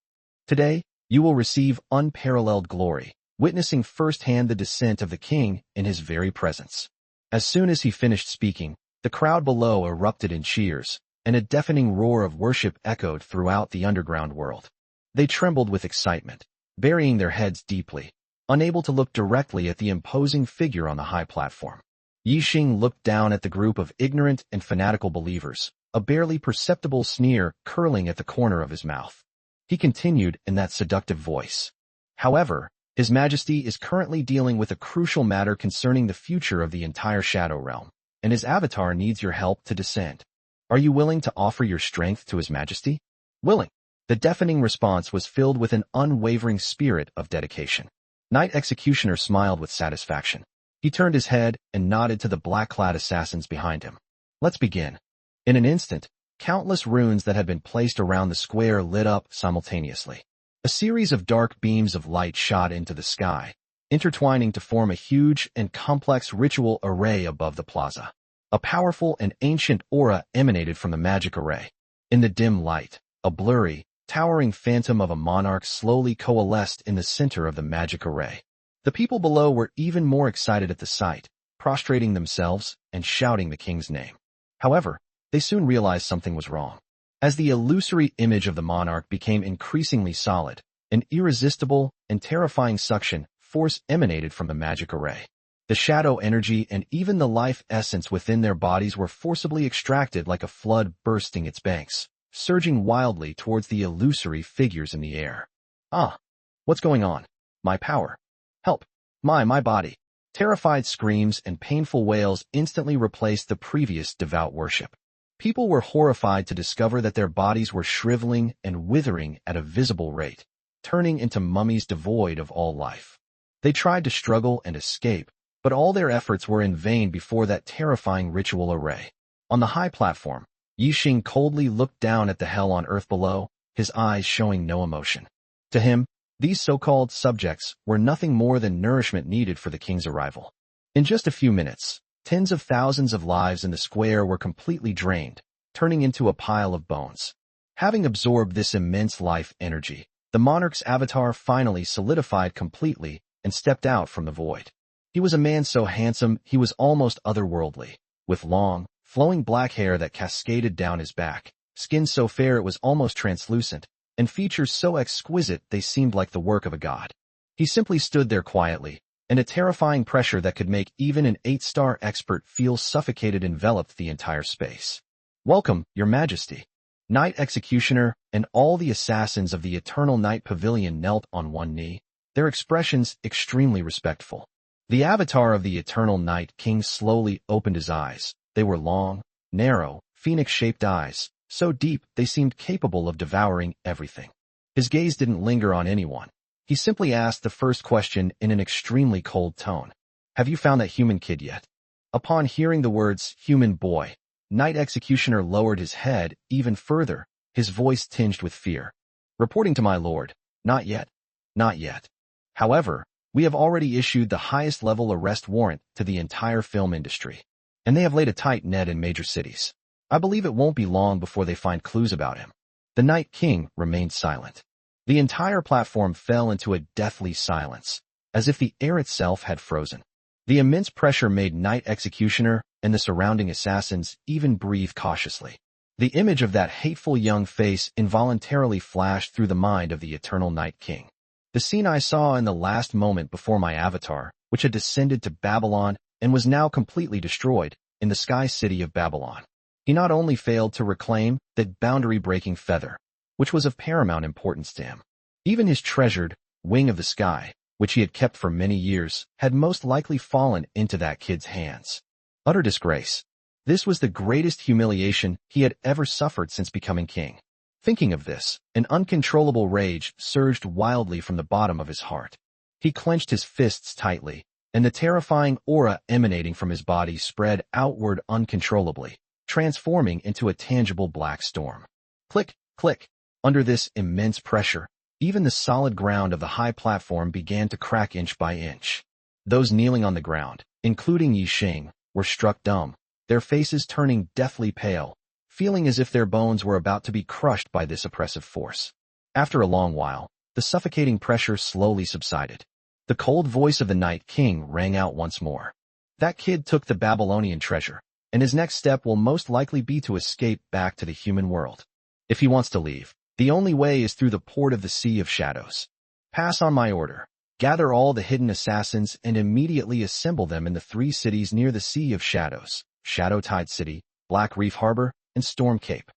Today, you will receive unparalleled glory, witnessing firsthand the descent of the king in his very presence." As soon as he finished speaking, the crowd below erupted in cheers, and a deafening roar of worship echoed throughout the underground world. They trembled with excitement, burying their heads deeply, unable to look directly at the imposing figure on the high platform. Yixing looked down at the group of ignorant and fanatical believers, a barely perceptible sneer curling at the corner of his mouth. He continued in that seductive voice. "However, His Majesty is currently dealing with a crucial matter concerning the future of the entire Shadow Realm, and his avatar needs your help to descend. Are you willing to offer your strength to His Majesty?" "Willing." The deafening response was filled with an unwavering spirit of dedication. Night Executioner smiled with satisfaction. He turned his head and nodded to the black-clad assassins behind him. "Let's begin." In an instant, countless runes that had been placed around the square lit up simultaneously. A series of dark beams of light shot into the sky, intertwining to form a huge and complex ritual array above the plaza. A powerful and ancient aura emanated from the magic array. In the dim light, a blurry, towering phantom of a monarch slowly coalesced in the center of the magic array. The people below were even more excited at the sight, prostrating themselves and shouting the king's name. However, they soon realized something was wrong. As the illusory image of the monarch became increasingly solid, an irresistible and terrifying suction force emanated from the magic array. The shadow energy and even the life essence within their bodies were forcibly extracted like a flood bursting its banks, surging wildly towards the illusory figures in the air. Ah! What's going on? My power. Help! My body. Terrified screams and painful wails instantly replaced the previous devout worship. People were horrified to discover that their bodies were shriveling and withering at a visible rate, turning into mummies devoid of all life. They tried to struggle and escape, but all their efforts were in vain before that terrifying ritual array. On the high platform, Yixing coldly looked down at the hell on earth below, his eyes showing no emotion. To him, these so-called subjects were nothing more than nourishment needed for the king's arrival. In just a few minutes, tens of thousands of lives in the square were completely drained, turning into a pile of bones. Having absorbed this immense life energy, the monarch's avatar finally solidified completely and stepped out from the void. He was a man so handsome he was almost otherworldly, with long, flowing black hair that cascaded down his back, skin so fair it was almost translucent, and features so exquisite they seemed like the work of a god. He simply stood there quietly, and a terrifying pressure that could make even an 8-star expert feel suffocated enveloped the entire space. "Welcome, your majesty." Knight Executioner and all the assassins of the Eternal Night Pavilion knelt on one knee, their expressions extremely respectful. The avatar of the Eternal Night King slowly opened his eyes. They were long, narrow, phoenix-shaped eyes, so deep they seemed capable of devouring everything. His gaze didn't linger on anyone. He simply asked the first question in an extremely cold tone. "Have you found that human kid yet?" Upon hearing the words, "human boy," Knight Executioner lowered his head even further, his voice tinged with fear. "Reporting to my lord, not yet. Not yet. However, we have already issued the highest level arrest warrant to the entire film industry, and they have laid a tight net in major cities. I believe it won't be long before they find clues about him." The Night King remained silent. The entire platform fell into a deathly silence, as if the air itself had frozen. The immense pressure made Knight Executioner and the surrounding assassins even breathe cautiously. The image of that hateful young face involuntarily flashed through the mind of the Eternal Night King. The scene I saw in the last moment before my avatar, which had descended to Babylon and was now completely destroyed, in the sky city of Babylon. He not only failed to reclaim that boundary-breaking feather, which was of paramount importance to him. Even his treasured wing of the sky, which he had kept for many years, had most likely fallen into that kid's hands. Utter disgrace. This was the greatest humiliation he had ever suffered since becoming king. Thinking of this, an uncontrollable rage surged wildly from the bottom of his heart. He clenched his fists tightly, and the terrifying aura emanating from his body spread outward uncontrollably, transforming into a tangible black storm. Click, click. Under this immense pressure, even the solid ground of the high platform began to crack inch by inch. Those kneeling on the ground, including Yixing, were struck dumb, their faces turning deathly pale, feeling as if their bones were about to be crushed by this oppressive force. After a long while, the suffocating pressure slowly subsided. The cold voice of the Night King rang out once more. "That kid took the Babylonian treasure, and his next step will most likely be to escape back to the human world. If he wants to leave, the only way is through the port of the Sea of Shadows. Pass on my order. Gather all the hidden assassins and immediately assemble them in the 3 cities near the Sea of Shadows, Shadowtide City, Black Reef Harbor, and Storm Cape.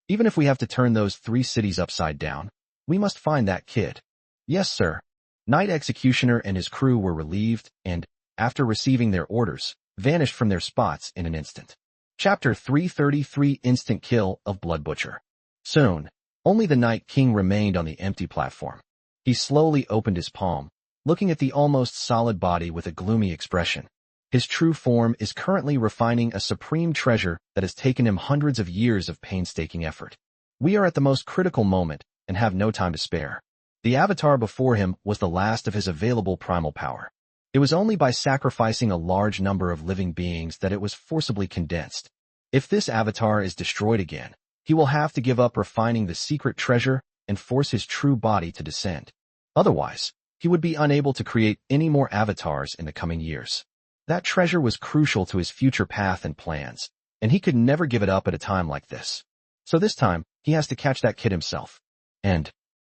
Even if we have to turn those 3 cities upside down, we must find that kid." "Yes, sir." Knight Executioner and his crew were relieved and, after receiving their orders, vanished from their spots in an instant. Chapter 333 Instant Kill of Blood Butcher. Soon, only the Night King remained on the empty platform. He slowly opened his palm, looking at the almost solid body with a gloomy expression. His true form is currently refining a supreme treasure that has taken him hundreds of years of painstaking effort. We are at the most critical moment and have no time to spare. The avatar before him was the last of his available primal power. It was only by sacrificing a large number of living beings that it was forcibly condensed. If this avatar is destroyed again, he will have to give up refining the secret treasure and force his true body to descend. Otherwise, he would be unable to create any more avatars in the coming years. That treasure was crucial to his future path and plans, and he could never give it up at a time like this. So this time, he has to catch that kid himself. And,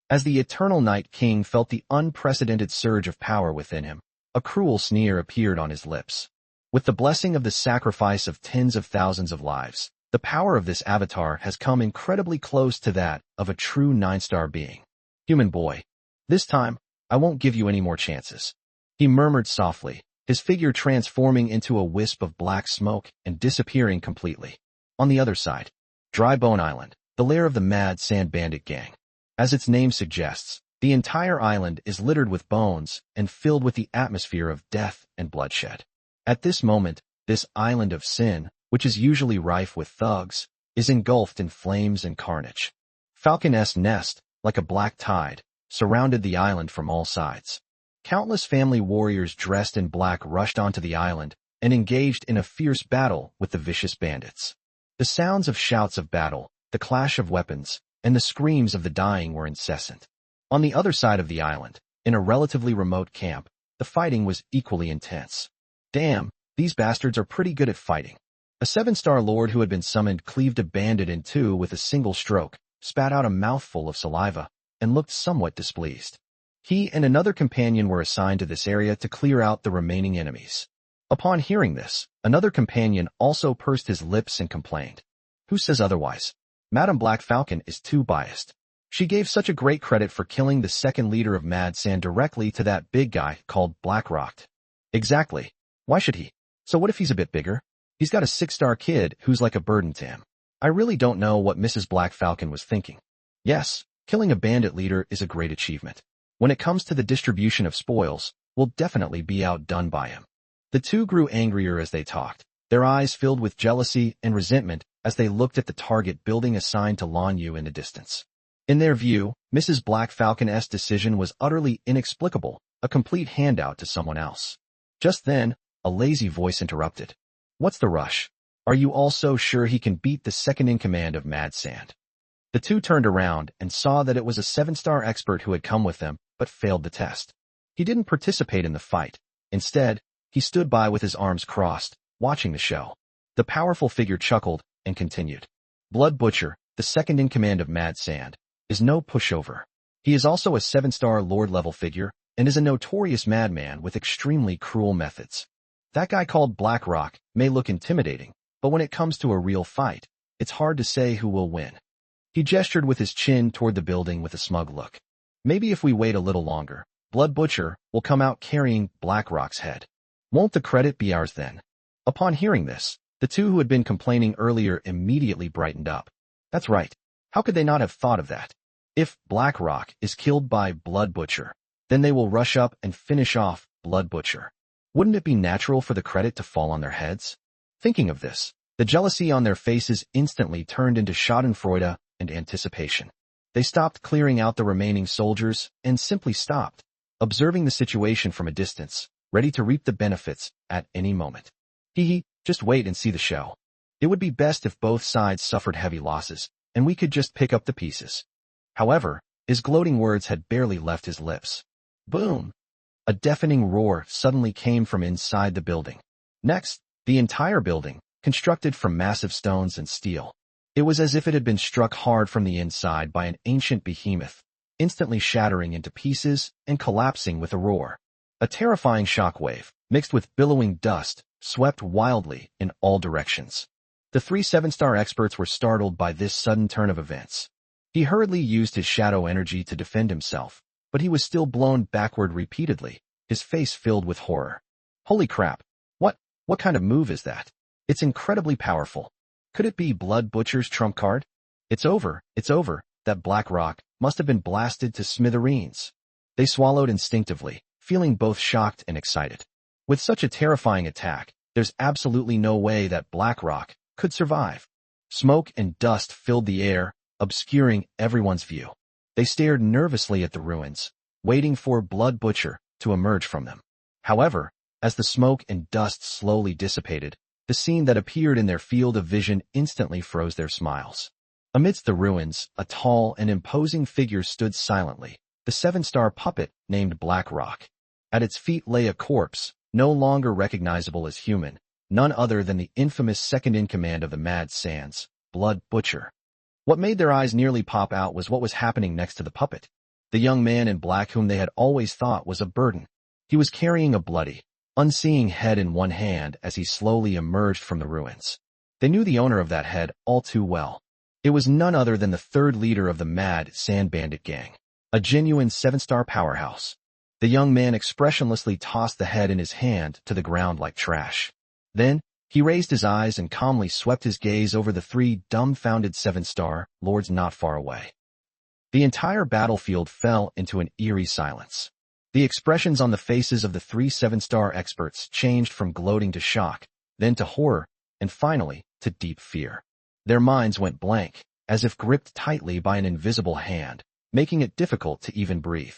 as the Eternal Night King felt the unprecedented surge of power within him, A cruel sneer appeared on his lips. With the blessing of the sacrifice of tens of thousands of lives, the power of this avatar has come incredibly close to that of a true 9-star being. Human boy, this time, I won't give you any more chances. He murmured softly, his figure transforming into a wisp of black smoke and disappearing completely. On the other side, Dry Bone Island, the lair of the Mad Sand Bandit gang. As its name suggests, the entire island is littered with bones and filled with the atmosphere of death and bloodshed. At this moment, this island of sin, which is usually rife with thugs, is engulfed in flames and carnage. Falcon's Nest, like a black tide, surrounded the island from all sides. Countless family warriors dressed in black rushed onto the island and engaged in a fierce battle with the vicious bandits. The sounds of shouts of battle, the clash of weapons, and the screams of the dying were incessant. On the other side of the island, in a relatively remote camp, the fighting was equally intense. Damn, these bastards are pretty good at fighting. A 7-star lord who had been summoned cleaved a bandit in two with a single stroke, spat out a mouthful of saliva, and looked somewhat displeased. He and another companion were assigned to this area to clear out the remaining enemies. Upon hearing this, another companion also pursed his lips and complained. Who says otherwise? Madame Black Falcon is too biased. She gave such a great credit for killing the second leader of Mad Sand directly to that big guy called Blackrock. Exactly. Why should he? So what if he's a bit bigger? He's got a 6-star kid who's like a burden to him. I really don't know what Mrs. Black Falcon was thinking. Yes, killing a bandit leader is a great achievement. When it comes to the distribution of spoils, we'll definitely be outdone by him. The two grew angrier as they talked, their eyes filled with jealousy and resentment as they looked at the target building assigned to Lan Yu in the distance. In their view, Mrs. Black Falcon's decision was utterly inexplicable, a complete handout to someone else. Just then, a lazy voice interrupted. What's the rush? Are you all so sure he can beat the second-in-command of Mad Sand? The two turned around and saw that it was a 7-star expert who had come with them, but failed the test. He didn't participate in the fight. Instead, he stood by with his arms crossed, watching the show. The powerful figure chuckled and continued. Blood Butcher, the second-in-command of Mad Sand, is no pushover. He is also a 7-star lord-level figure and is a notorious madman with extremely cruel methods. That guy called Blackrock may look intimidating, but when it comes to a real fight, it's hard to say who will win. He gestured with his chin toward the building with a smug look. Maybe if we wait a little longer, Blood Butcher will come out carrying Blackrock's head. Won't the credit be ours then? Upon hearing this, the two who had been complaining earlier immediately brightened up. That's right. How could they not have thought of that? If Blackrock is killed by Blood Butcher, then they will rush up and finish off Blood Butcher. Wouldn't it be natural for the credit to fall on their heads? Thinking of this, the jealousy on their faces instantly turned into schadenfreude and anticipation. They stopped clearing out the remaining soldiers and simply stopped, observing the situation from a distance, ready to reap the benefits at any moment. Just wait and see the show. It would be best if both sides suffered heavy losses, and we could just pick up the pieces. However, his gloating words had barely left his lips. Boom! A deafening roar suddenly came from inside the building. Next, the entire building, constructed from massive stones and steel. It was as if it had been struck hard from the inside by an ancient behemoth, instantly shattering into pieces and collapsing with a roar. A terrifying shockwave, mixed with billowing dust, swept wildly in all directions. The 3 7-star experts were startled by this sudden turn of events. He hurriedly used his shadow energy to defend himself, but he was still blown backward repeatedly, his face filled with horror. Holy crap! What kind of move is that? It's incredibly powerful. Could it be Blood Butcher's trump card? It's over. That Blackrock must have been blasted to smithereens. They swallowed instinctively, feeling both shocked and excited. With such a terrifying attack, there's absolutely no way that Blackrock could survive. Smoke and dust filled the air, obscuring everyone's view. They stared nervously at the ruins, waiting for Blood Butcher to emerge from them. However, as the smoke and dust slowly dissipated, the scene that appeared in their field of vision instantly froze their smiles. Amidst the ruins, a tall and imposing figure stood silently, the 7-star puppet named Blackrock. At its feet lay a corpse, no longer recognizable as human, none other than the infamous second-in-command of the Mad Sands, Blood Butcher. What made their eyes nearly pop out was what was happening next to the puppet. The young man in black whom they had always thought was a burden. He was carrying a bloody, unseeing head in one hand as he slowly emerged from the ruins. They knew the owner of that head all too well. It was none other than the third leader of the mad sand bandit gang, a genuine 7-star powerhouse. The young man expressionlessly tossed the head in his hand to the ground like trash. Then, he raised his eyes and calmly swept his gaze over the 3 dumbfounded 7-star lords not far away. The entire battlefield fell into an eerie silence. The expressions on the faces of the 3 7-star experts changed from gloating to shock, then to horror, and finally, to deep fear. Their minds went blank, as if gripped tightly by an invisible hand, making it difficult to even breathe.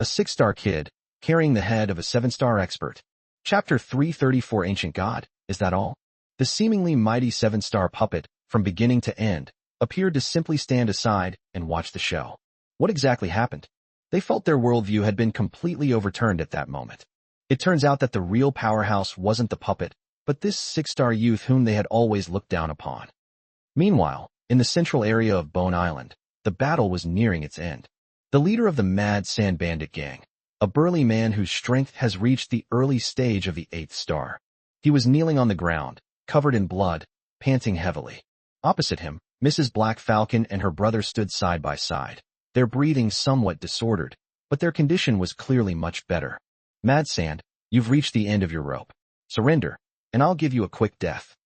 A 6-star kid, carrying the head of a 7-star expert. Chapter 334 Ancient God, is that all? The seemingly mighty 7-star puppet, from beginning to end, appeared to simply stand aside and watch the show. What exactly happened? They felt their worldview had been completely overturned at that moment. It turns out that the real powerhouse wasn't the puppet, but this 6-star youth whom they had always looked down upon. Meanwhile, in the central area of Bone Island, the battle was nearing its end. The leader of the mad sand bandit gang, a burly man whose strength has reached the early stage of the 8th star. He was kneeling on the ground, covered in blood, panting heavily. Opposite him, Mrs. Black Falcon and her brother stood side by side, their breathing somewhat disordered, but their condition was clearly much better. Mad Sand, you've reached the end of your rope. Surrender, and I'll give you a quick death.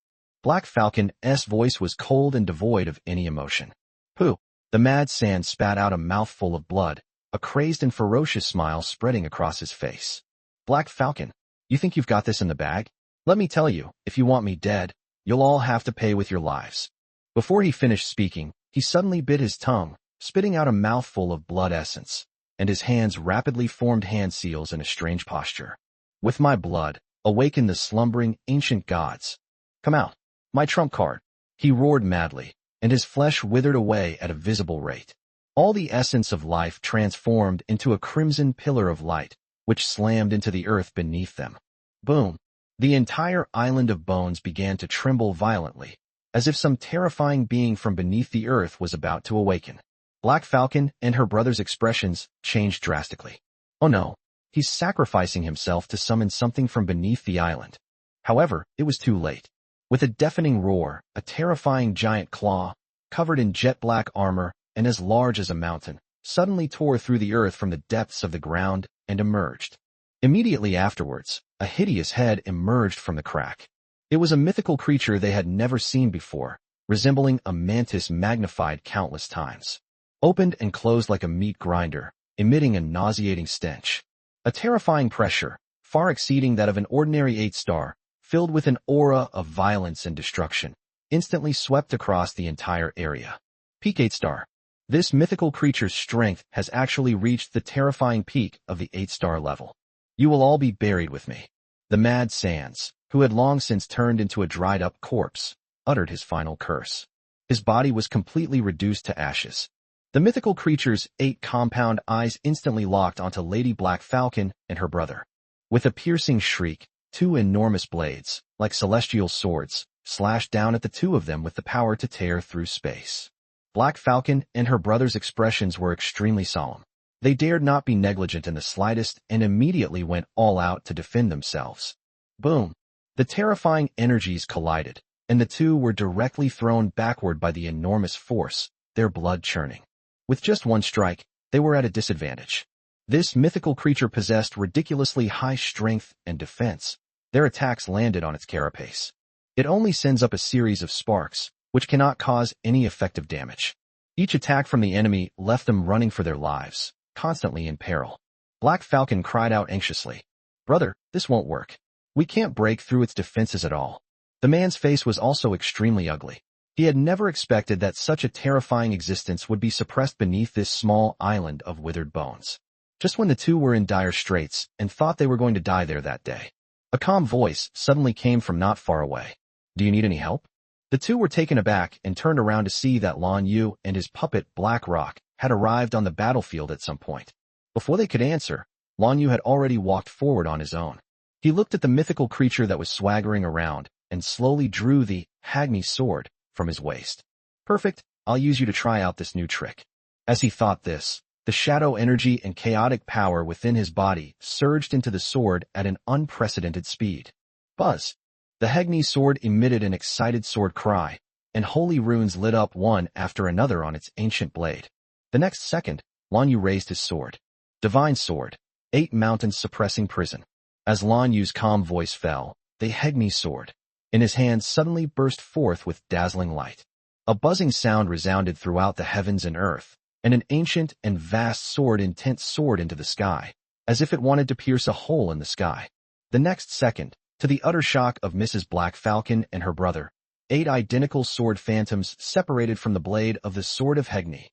Black Falcon's voice was cold and devoid of any emotion. Pooh! The Mad Sand spat out a mouthful of blood, a crazed and ferocious smile spreading across his face. Black Falcon, you think you've got this in the bag? Let me tell you, if you want me dead, you'll all have to pay with your lives. Before he finished speaking, he suddenly bit his tongue, spitting out a mouthful of blood essence, and his hands rapidly formed hand seals in a strange posture. With my blood, awaken the slumbering ancient gods. Come out, my trump card. He roared madly, and his flesh withered away at a visible rate. All the essence of life transformed into a crimson pillar of light, which slammed into the earth beneath them. Boom! The entire island of bones began to tremble violently, as if some terrifying being from beneath the earth was about to awaken. Black Falcon and her brother's expressions changed drastically. Oh no, he's sacrificing himself to summon something from beneath the island. However, it was too late. With a deafening roar, a terrifying giant claw, covered in jet-black armor and as large as a mountain, suddenly tore through the earth from the depths of the ground and emerged. Immediately afterwards, a hideous head emerged from the crack. It was a mythical creature they had never seen before, resembling a mantis magnified countless times. Opened and closed like a meat grinder, emitting a nauseating stench. A terrifying pressure, far exceeding that of an ordinary 8-star, filled with an aura of violence and destruction, instantly swept across the entire area. Peak 8-star. This mythical creature's strength has actually reached the terrifying peak of the 8-star level. You will all be buried with me. The Mad Sands, who had long since turned into a dried-up corpse, uttered his final curse. His body was completely reduced to ashes. The mythical creature's 8 compound eyes instantly locked onto Lady Black Falcon and her brother. With a piercing shriek, 2 enormous blades, like celestial swords, slashed down at the 2 of them with the power to tear through space. Black Falcon and her brother's expressions were extremely solemn. They dared not be negligent in the slightest and immediately went all out to defend themselves. Boom! The terrifying energies collided, and the 2 were directly thrown backward by the enormous force, their blood churning. With just one strike, they were at a disadvantage. This mythical creature possessed ridiculously high strength and defense. Their attacks landed on its carapace. It only sends up a series of sparks, which cannot cause any effective damage. Each attack from the enemy left them running for their lives, constantly in peril. Black Falcon cried out anxiously, "Brother, this won't work. We can't break through its defenses at all." The man's face was also extremely ugly. He had never expected that such a terrifying existence would be suppressed beneath this small island of withered bones. Just when the 2 were in dire straits and thought they were going to die there that day, a calm voice suddenly came from not far away. "Do you need any help?" The 2 were taken aback and turned around to see that Lan Yu and his puppet Black Rock had arrived on the battlefield at some point. Before they could answer, Lan Yu had already walked forward on his own. He looked at the mythical creature that was swaggering around and slowly drew the Hagni sword from his waist. "Perfect, I'll use you to try out this new trick." As he thought this, The shadow energy and chaotic power within his body surged into the sword at an unprecedented speed. Buzz! The Hegni sword emitted an excited sword cry, and holy runes lit up one after another on its ancient blade. The next second, Lan Yu raised his sword. Divine sword, 8 mountains suppressing prison. As Lan Yu's calm voice fell, the Hegni sword in his hand suddenly burst forth with dazzling light. A buzzing sound resounded throughout the heavens and earth, and an ancient and vast sword intent soared into the sky, as if it wanted to pierce a hole in the sky. The next second, to the utter shock of Mrs. Black Falcon and her brother, 8 identical sword phantoms separated from the blade of the sword of Hegni.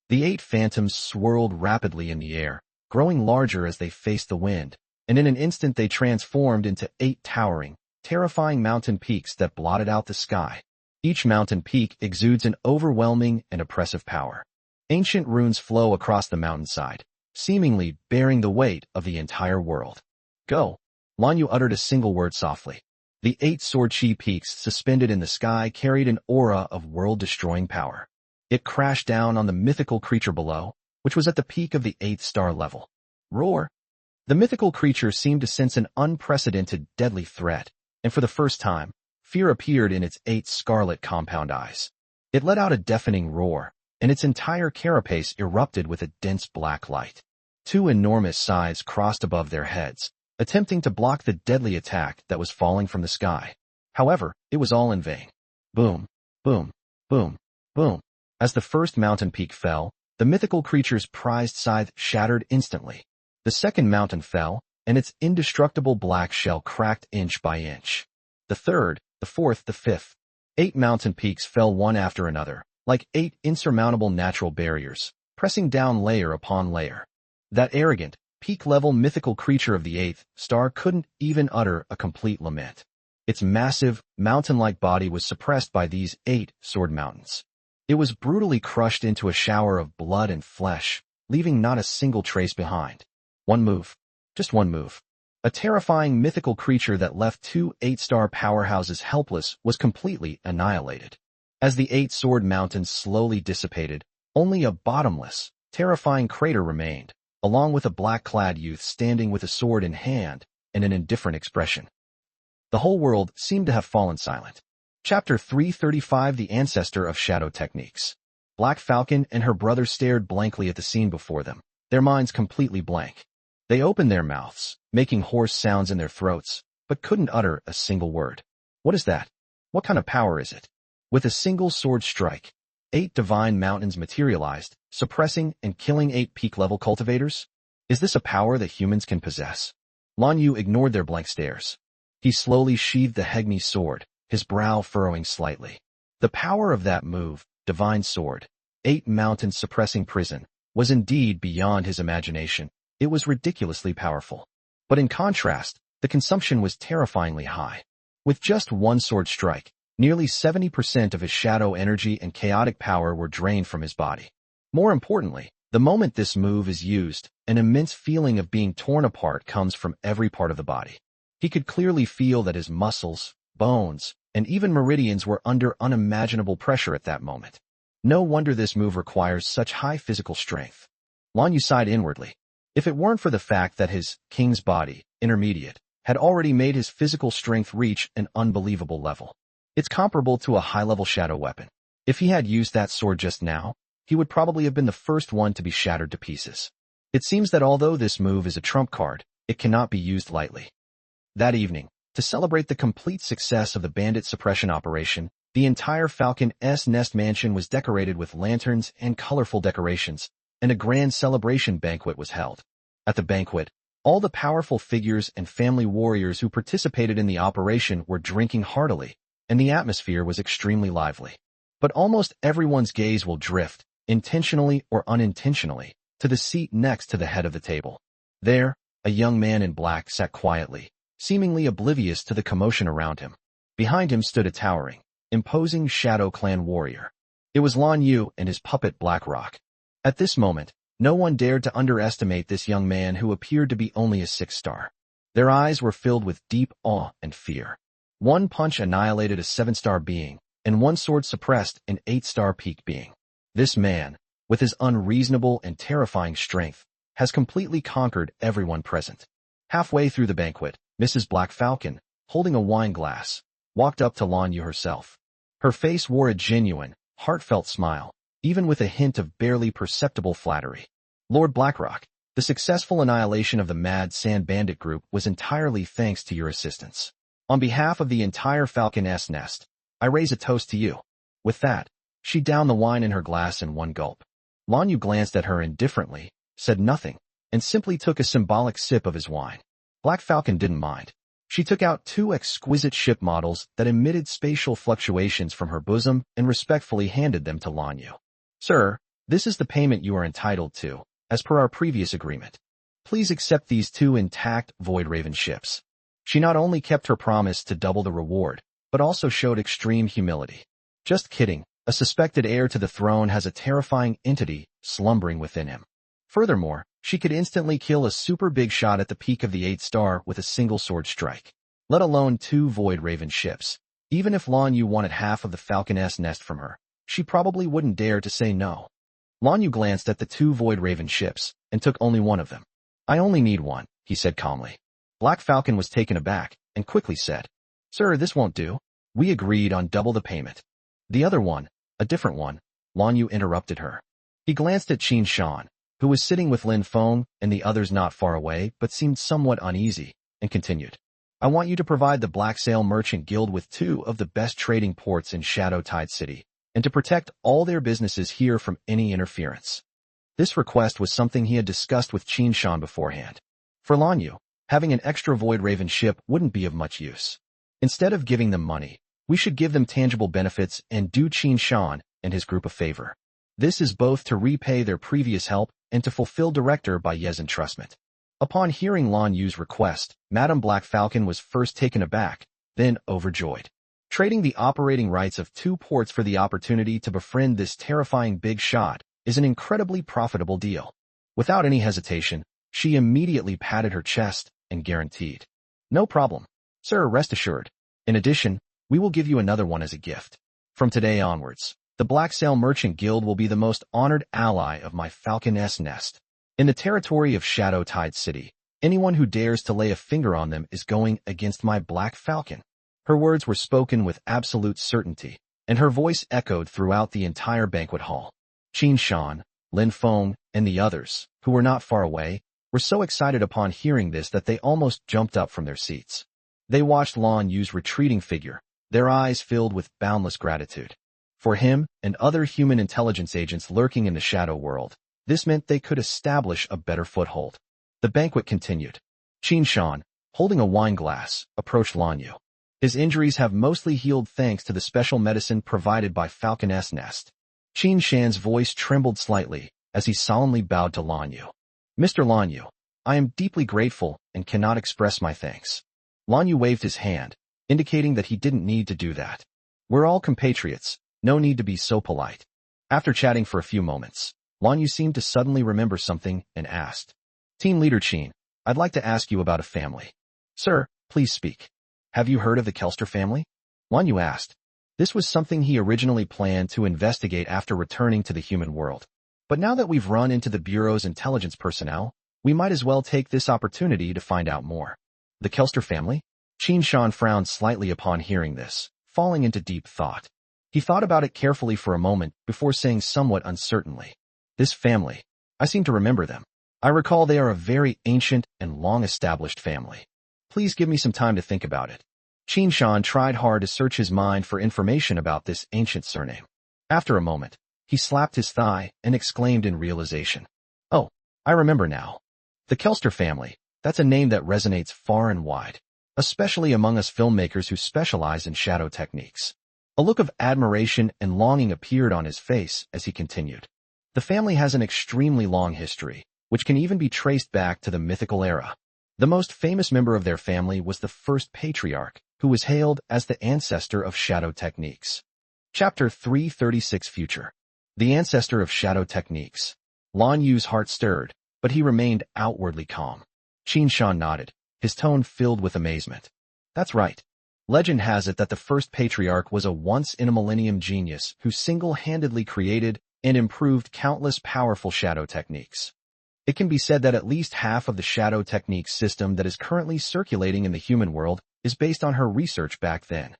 The 8 phantoms swirled rapidly in the air, growing larger as they faced the wind, and in an instant they transformed into 8 towering, terrifying mountain peaks that blotted out the sky. Each mountain peak exudes an overwhelming and oppressive power. Ancient runes flow across the mountainside, seemingly bearing the weight of the entire world. Go! Lan Yu uttered a single word softly. The 8 sword-chi peaks suspended in the sky carried an aura of world-destroying power. It crashed down on the mythical creature below, which was at the peak of the 8th star level. Roar! The mythical creature seemed to sense an unprecedented deadly threat, and for the first time, fear appeared in its 8 scarlet compound eyes. It let out a deafening roar, and its entire carapace erupted with a dense black light. 2 enormous scythes crossed above their heads, attempting to block the deadly attack that was falling from the sky. However, it was all in vain. Boom, boom, boom, boom. As the first mountain peak fell, the mythical creature's prized scythe shattered instantly. The second mountain fell, and its indestructible black shell cracked inch by inch. The third, the fourth, the fifth. 8 mountain peaks fell one after another, like 8 insurmountable natural barriers, pressing down layer upon layer. That arrogant, peak-level mythical creature of the 8th star couldn't even utter a complete lament. Its massive, mountain-like body was suppressed by these 8 sword mountains. It was brutally crushed into a shower of blood and flesh, leaving not a single trace behind. One move. Just one move. A terrifying mythical creature that left 2 8-star powerhouses helpless was completely annihilated. As the 8 sword mountains slowly dissipated, only a bottomless, terrifying crater remained, along with a black-clad youth standing with a sword in hand and an indifferent expression. The whole world seemed to have fallen silent. Chapter 335 The Ancestor of Shadow Techniques. Black Falcon and her brother stared blankly at the scene before them, their minds completely blank. They opened their mouths, making hoarse sounds in their throats, but couldn't utter a single word. What is that? What kind of power is it? With a single sword strike, 8 divine mountains materialized, suppressing and killing 8 peak-level cultivators? Is this a power that humans can possess? Lan Yu ignored their blank stares. He slowly sheathed the Hegni sword, his brow furrowing slightly. The power of that move, divine sword, 8 mountains suppressing prison, was indeed beyond his imagination. It was ridiculously powerful. But in contrast, the consumption was terrifyingly high. With just one sword strike, nearly 70% of his shadow energy and chaotic power were drained from his body. More importantly, the moment this move is used, an immense feeling of being torn apart comes from every part of the body. He could clearly feel that his muscles, bones, and even meridians were under unimaginable pressure at that moment. No wonder this move requires such high physical strength. Lan Yu sighed inwardly. If it weren't for the fact that his king's body, intermediate, had already made his physical strength reach an unbelievable level. It's comparable to a high-level shadow weapon. If he had used that sword just now, he would probably have been the first one to be shattered to pieces. It seems that although this move is a trump card, it cannot be used lightly. That evening, to celebrate the complete success of the bandit suppression operation, the entire Falcon's Nest mansion was decorated with lanterns and colorful decorations, and a grand celebration banquet was held. At the banquet, all the powerful figures and family warriors who participated in the operation were drinking heartily, and the atmosphere was extremely lively. But almost everyone's gaze will drift, intentionally or unintentionally, to the seat next to the head of the table. There, a young man in black sat quietly, seemingly oblivious to the commotion around him. Behind him stood a towering, imposing Shadow Clan warrior. It was Lan Yu and his puppet Blackrock. At this moment, no one dared to underestimate this young man who appeared to be only a 6-star. Their eyes were filled with deep awe and fear. One punch annihilated a 7-star being, and one sword suppressed an 8-star peak being. This man, with his unreasonable and terrifying strength, has completely conquered everyone present. Halfway through the banquet, Mrs. Black Falcon, holding a wine glass, walked up to Lan Yu herself. Her face wore a genuine, heartfelt smile, even with a hint of barely perceptible flattery. Lord Blackrock, the successful annihilation of the Mad Sand Bandit group was entirely thanks to your assistance. On behalf of the entire Falcon's Nest, I raise a toast to you. With that, she downed the wine in her glass in one gulp. Lan Yu glanced at her indifferently, said nothing, and simply took a symbolic sip of his wine. Black Falcon didn't mind. She took out 2 exquisite ship models that emitted spatial fluctuations from her bosom and respectfully handed them to Lan Yu. Sir, this is the payment you are entitled to, as per our previous agreement. Please accept these 2 intact Void Raven ships. She not only kept her promise to double the reward, but also showed extreme humility. Just kidding, a suspected heir to the throne has a terrifying entity slumbering within him. Furthermore, she could instantly kill a super big shot at the peak of the 8th star with a single sword strike. Let alone 2 Void Raven ships. Even if Lan Yu wanted half of the Falcon's Nest from her, she probably wouldn't dare to say no. Lan Yu glanced at the 2 Void Raven ships, and took only one of them. I only need one, he said calmly. Black Falcon was taken aback, and quickly said, Sir, this won't do. We agreed on double the payment. The other one, a different one, Lan Yu interrupted her. He glanced at Qin Shan, who was sitting with Lin Feng and the others not far away but seemed somewhat uneasy, and continued. I want you to provide the Black Sail Merchant Guild with 2 of the best trading ports in Shadow Tide City, and to protect all their businesses here from any interference. This request was something he had discussed with Qin Shan beforehand. For Lan Yu, having an extra Void Raven ship wouldn't be of much use. Instead of giving them money, we should give them tangible benefits and do Qin Shan and his group a favor. This is both to repay their previous help and to fulfill Director Baiye's entrustment. Upon hearing Lan Yu's request, Madame Black Falcon was first taken aback, then overjoyed. Trading the operating rights of 2 ports for the opportunity to befriend this terrifying big shot is an incredibly profitable deal. Without any hesitation, she immediately patted her chest and guaranteed. No problem. Sir, rest assured. In addition, we will give you another one as a gift. From today onwards, the Black Sail Merchant Guild will be the most honored ally of my Falcon's Nest. In the territory of Shadow Tide City, anyone who dares to lay a finger on them is going against my Black Falcon. Her words were spoken with absolute certainty, and her voice echoed throughout the entire banquet hall. Qin Shan, Lin Feng, and the others, who were not far away, were so excited upon hearing this that they almost jumped up from their seats. They watched Lan Yu's retreating figure, their eyes filled with boundless gratitude. For him and other human intelligence agents lurking in the shadow world, this meant they could establish a better foothold. The banquet continued. Qin Shan, holding a wine glass, approached Lan Yu. His injuries have mostly healed thanks to the special medicine provided by Falcon's Nest. Qin Shan's voice trembled slightly as he solemnly bowed to Lan Yu. Mr. Lan Yu, I am deeply grateful and cannot express my thanks. Lan Yu waved his hand, indicating that he didn't need to do that. We're all compatriots, no need to be so polite. After chatting for a few moments, Lan Yu seemed to suddenly remember something and asked, Team Leader Qin, I'd like to ask you about a family. Sir, please speak. Have you heard of the Kelster family? Lan Yu asked. This was something he originally planned to investigate after returning to the human world. But now that we've run into the Bureau's intelligence personnel, we might as well take this opportunity to find out more. The Kelster family? Qin Shan frowned slightly upon hearing this, falling into deep thought. He thought about it carefully for a moment before saying somewhat uncertainly. This family. I seem to remember them. I recall they are a very ancient and long-established family. Please give me some time to think about it. Qin Shan tried hard to search his mind for information about this ancient surname. After a moment, he slapped his thigh and exclaimed in realization. Oh, I remember now. The Kelster family, that's a name that resonates far and wide, especially among us filmmakers who specialize in shadow techniques. A look of admiration and longing appeared on his face as he continued. The family has an extremely long history, which can even be traced back to the mythical era. The most famous member of their family was the first patriarch, who was hailed as the ancestor of shadow techniques. Chapter 336 Future. The ancestor of shadow techniques. Lan Yu's heart stirred, but he remained outwardly calm. Qin Shan nodded, his tone filled with amazement. That's right. Legend has it that the first patriarch was a once-in-a-millennium genius who single-handedly created and improved countless powerful shadow techniques. It can be said that at least half of the shadow technique system that is currently circulating in the human world is based on her research back then.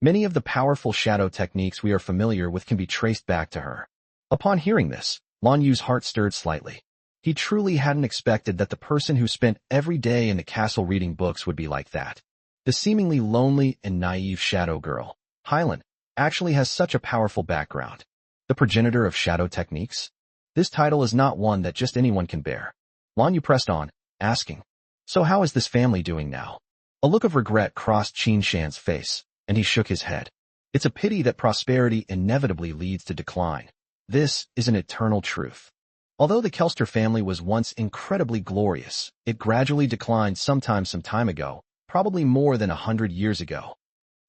Many of the powerful shadow techniques we are familiar with can be traced back to her. Upon hearing this, Lan Yu's heart stirred slightly. He truly hadn't expected that the person who spent every day in the castle reading books would be like that. The seemingly lonely and naive shadow girl, Hylan, actually has such a powerful background. The progenitor of shadow techniques? This title is not one that just anyone can bear. Lan Yu pressed on, asking, "So how is this family doing now?" A look of regret crossed Qin Shan's face, and he shook his head. It's a pity that prosperity inevitably leads to decline. This is an eternal truth. Although the Kelster family was once incredibly glorious, it gradually declined some time ago, probably more than 100 years ago.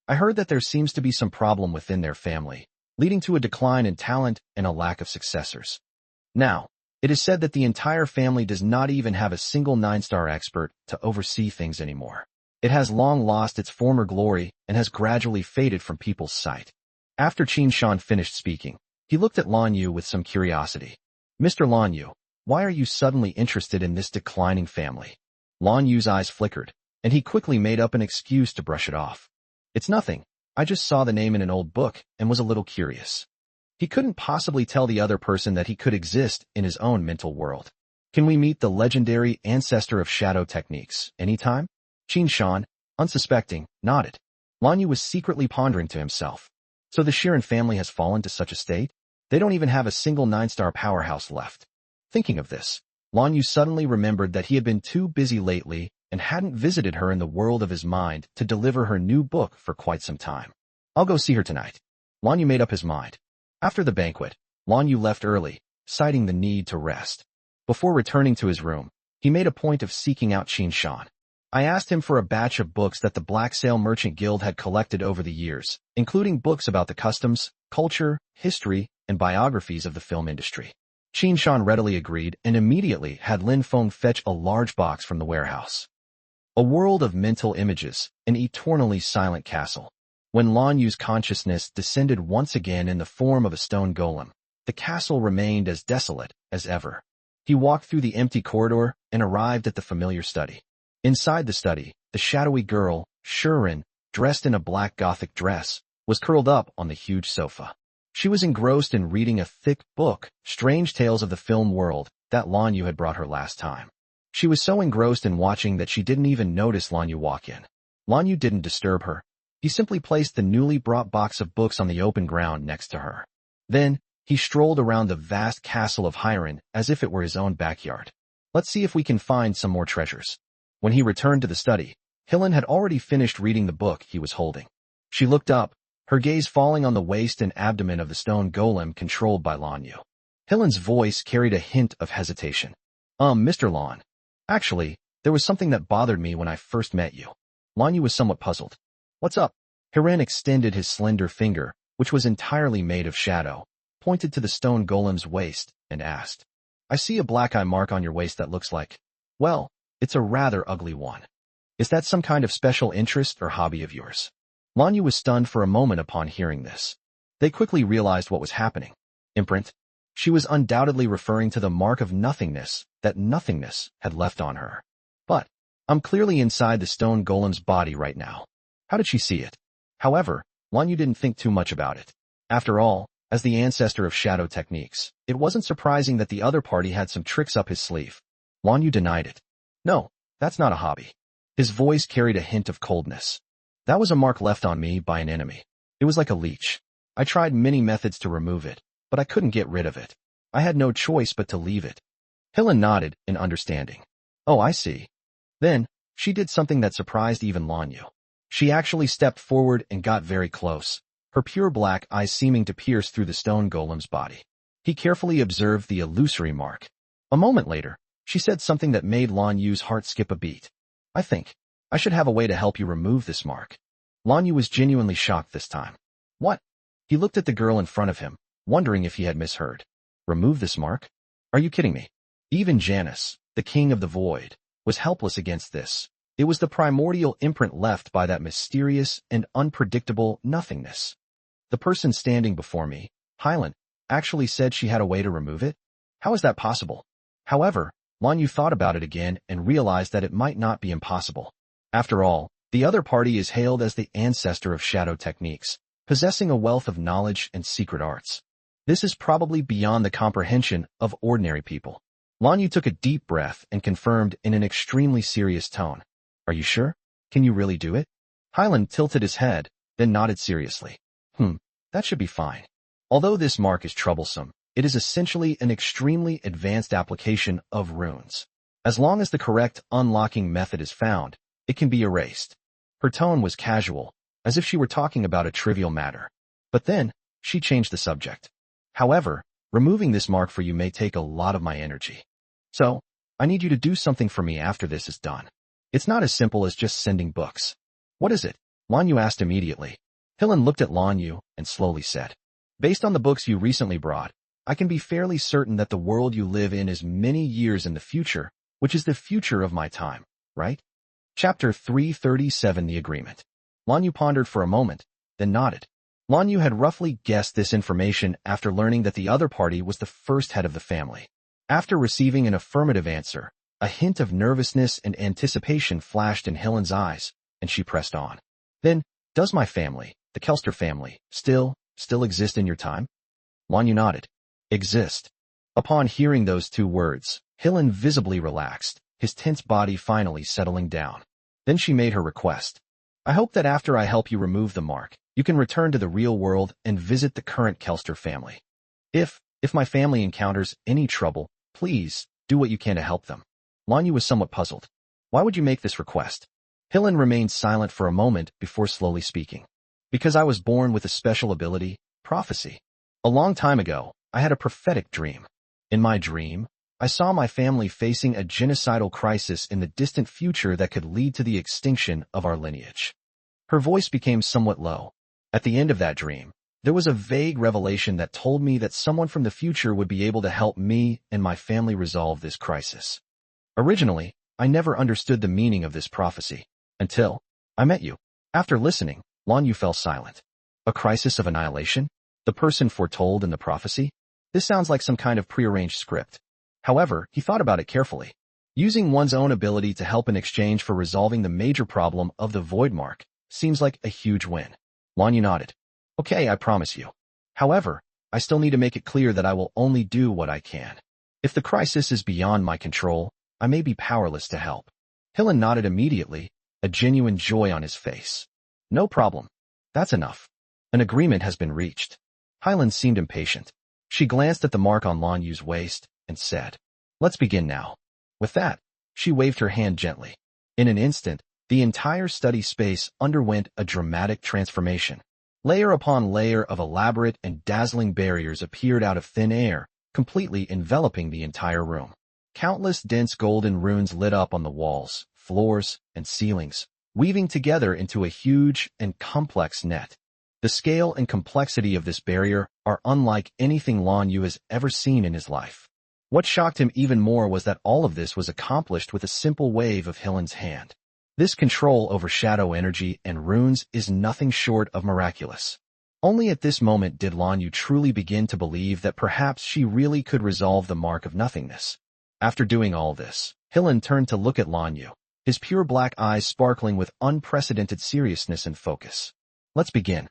I heard that there seems to be some problem within their family, leading to a decline in talent and a lack of successors. Now, it is said that the entire family does not even have a single 9-star expert to oversee things anymore. It has long lost its former glory and has gradually faded from people's sight. After Qin Shan finished speaking, he looked at Lan Yu with some curiosity. "Mr. Lan Yu, why are you suddenly interested in this declining family?" Lan Yu's eyes flickered, and he quickly made up an excuse to brush it off. "It's nothing. I just saw the name in an old book and was a little curious." He couldn't possibly tell the other person that he could exist in his own mental world. "Can we meet the legendary ancestor of shadow techniques anytime?" Qin Shan, unsuspecting, nodded. Lan Yu was secretly pondering to himself. So the Shirin family has fallen to such a state? They don't even have a single 9-star powerhouse left. Thinking of this, Lan Yu suddenly remembered that he had been too busy lately and hadn't visited her in the world of his mind to deliver her new book for quite some time. "I'll go see her tonight." Lan Yu made up his mind. After the banquet, Lan Yu left early, citing the need to rest. Before returning to his room, he made a point of seeking out Qin Shan. I asked him for a batch of books that the Black Sail Merchant Guild had collected over the years, including books about the customs, culture, history, and biographies of the film industry. Qin Shan readily agreed and immediately had Lin Feng fetch a large box from the warehouse. A world of mental images, an eternally silent castle. When Lan Yu's consciousness descended once again in the form of a stone golem, the castle remained as desolate as ever. He walked through the empty corridor and arrived at the familiar study. Inside the study, the shadowy girl, Shirin, dressed in a black Gothic dress, was curled up on the huge sofa. She was engrossed in reading a thick book, Strange Tales of the Film World, that Lan Yu had brought her last time. She was so engrossed in watching that she didn't even notice Lan Yu walk in. Lan Yu didn't disturb her. He simply placed the newly brought box of books on the open ground next to her. Then, he strolled around the vast castle of Hyren as if it were his own backyard. "Let's see if we can find some more treasures." When he returned to the study, Hylan had already finished reading the book he was holding. She looked up, her gaze falling on the waist and abdomen of the stone golem controlled by Lan Yu. Hylan's voice carried a hint of hesitation. Mr. Lan. Actually, there was something that bothered me when I first met you." Lan Yu was somewhat puzzled. "What's up?" Hyren extended his slender finger, which was entirely made of shadow, pointed to the stone golem's waist, and asked, "I see a black eye mark on your waist that looks like, well, it's a rather ugly one. Is that some kind of special interest or hobby of yours?" Lan Yu was stunned for a moment upon hearing this. They quickly realized what was happening. Imprint. She was undoubtedly referring to the mark of nothingness that nothingness had left on her. "But, I'm clearly inside the stone golem's body right now. How did she see it?" However, Lan Yu didn't think too much about it. After all, as the ancestor of shadow techniques, it wasn't surprising that the other party had some tricks up his sleeve. Lan Yu denied it. "No, that's not a hobby." His voice carried a hint of coldness. "That was a mark left on me by an enemy. It was like a leech. I tried many methods to remove it, but I couldn't get rid of it. I had no choice but to leave it." Hylan nodded in understanding. "Oh, I see." Then, she did something that surprised even Lan Yu. She actually stepped forward and got very close, her pure black eyes seeming to pierce through the stone golem's body. He carefully observed the illusory mark. A moment later, she said something that made Lan Yu's heart skip a beat. "I think I should have a way to help you remove this mark." Lan Yu was genuinely shocked this time. "What?" He looked at the girl in front of him, wondering if he had misheard. "Remove this mark? Are you kidding me?" Even Janus, the king of the void, was helpless against this. It was the primordial imprint left by that mysterious and unpredictable nothingness. The person standing before me, Hylan, actually said she had a way to remove it? How is that possible? However, Lan Yu thought about it again and realized that it might not be impossible. After all, the other party is hailed as the ancestor of shadow techniques, possessing a wealth of knowledge and secret arts. This is probably beyond the comprehension of ordinary people. Lan Yu took a deep breath and confirmed in an extremely serious tone. Are you sure? Can you really do it? Hyland tilted his head, then nodded seriously. That should be fine. Although this mark is troublesome, it is essentially an extremely advanced application of runes. As long as the correct unlocking method is found, it can be erased. Her tone was casual, as if she were talking about a trivial matter. But then, she changed the subject. However, removing this mark for you may take a lot of my energy. So, I need you to do something for me after this is done. It's not as simple as just sending books. What is it? Lan Yu asked immediately. Hyland looked at Lan Yu and slowly said, based on the books you recently brought, I can be fairly certain that the world you live in is many years in the future, which is the future of my time, right? Chapter 337 The Agreement. Lan Yu pondered for a moment, then nodded. Lan Yu had roughly guessed this information after learning that the other party was the first head of the family. After receiving an affirmative answer, a hint of nervousness and anticipation flashed in Hyland's eyes, and she pressed on. Then, does my family, the Kelster family, still exist in your time? Lan Yu nodded. Exist. Upon hearing those two words, Hyland visibly relaxed, his tense body finally settling down. Then she made her request. I hope that after I help you remove the mark, you can return to the real world and visit the current Kelster family. If my family encounters any trouble, please do what you can to help them. Lan Yu was somewhat puzzled. Why would you make this request? Hyland remained silent for a moment before slowly speaking. Because I was born with a special ability, prophecy. A long time ago, I had a prophetic dream. In my dream, I saw my family facing a genocidal crisis in the distant future that could lead to the extinction of our lineage. Her voice became somewhat low. At the end of that dream, there was a vague revelation that told me that someone from the future would be able to help me and my family resolve this crisis. Originally, I never understood the meaning of this prophecy, until I met you. After listening, Lan Yu fell silent. A crisis of annihilation? The person foretold in the prophecy? This sounds like some kind of prearranged script. However, he thought about it carefully. Using one's own ability to help in exchange for resolving the major problem of the void mark seems like a huge win. Lan Yu nodded. Okay, I promise you. However, I still need to make it clear that I will only do what I can. If the crisis is beyond my control, I may be powerless to help. Hyland nodded immediately, a genuine joy on his face. No problem. That's enough. An agreement has been reached. Hyland seemed impatient. She glanced at the mark on Lan Yu's waist and said, let's begin now. With that, she waved her hand gently. In an instant, the entire study space underwent a dramatic transformation. Layer upon layer of elaborate and dazzling barriers appeared out of thin air, completely enveloping the entire room. Countless dense golden runes lit up on the walls, floors, and ceilings, weaving together into a huge and complex net. The scale and complexity of this barrier are unlike anything Lan Yu has ever seen in his life. What shocked him even more was that all of this was accomplished with a simple wave of Hyland's hand. This control over shadow energy and runes is nothing short of miraculous. Only at this moment did Lan Yu truly begin to believe that perhaps she really could resolve the mark of nothingness. After doing all this, Hyland turned to look at Lan Yu, his pure black eyes sparkling with unprecedented seriousness and focus. Let's begin.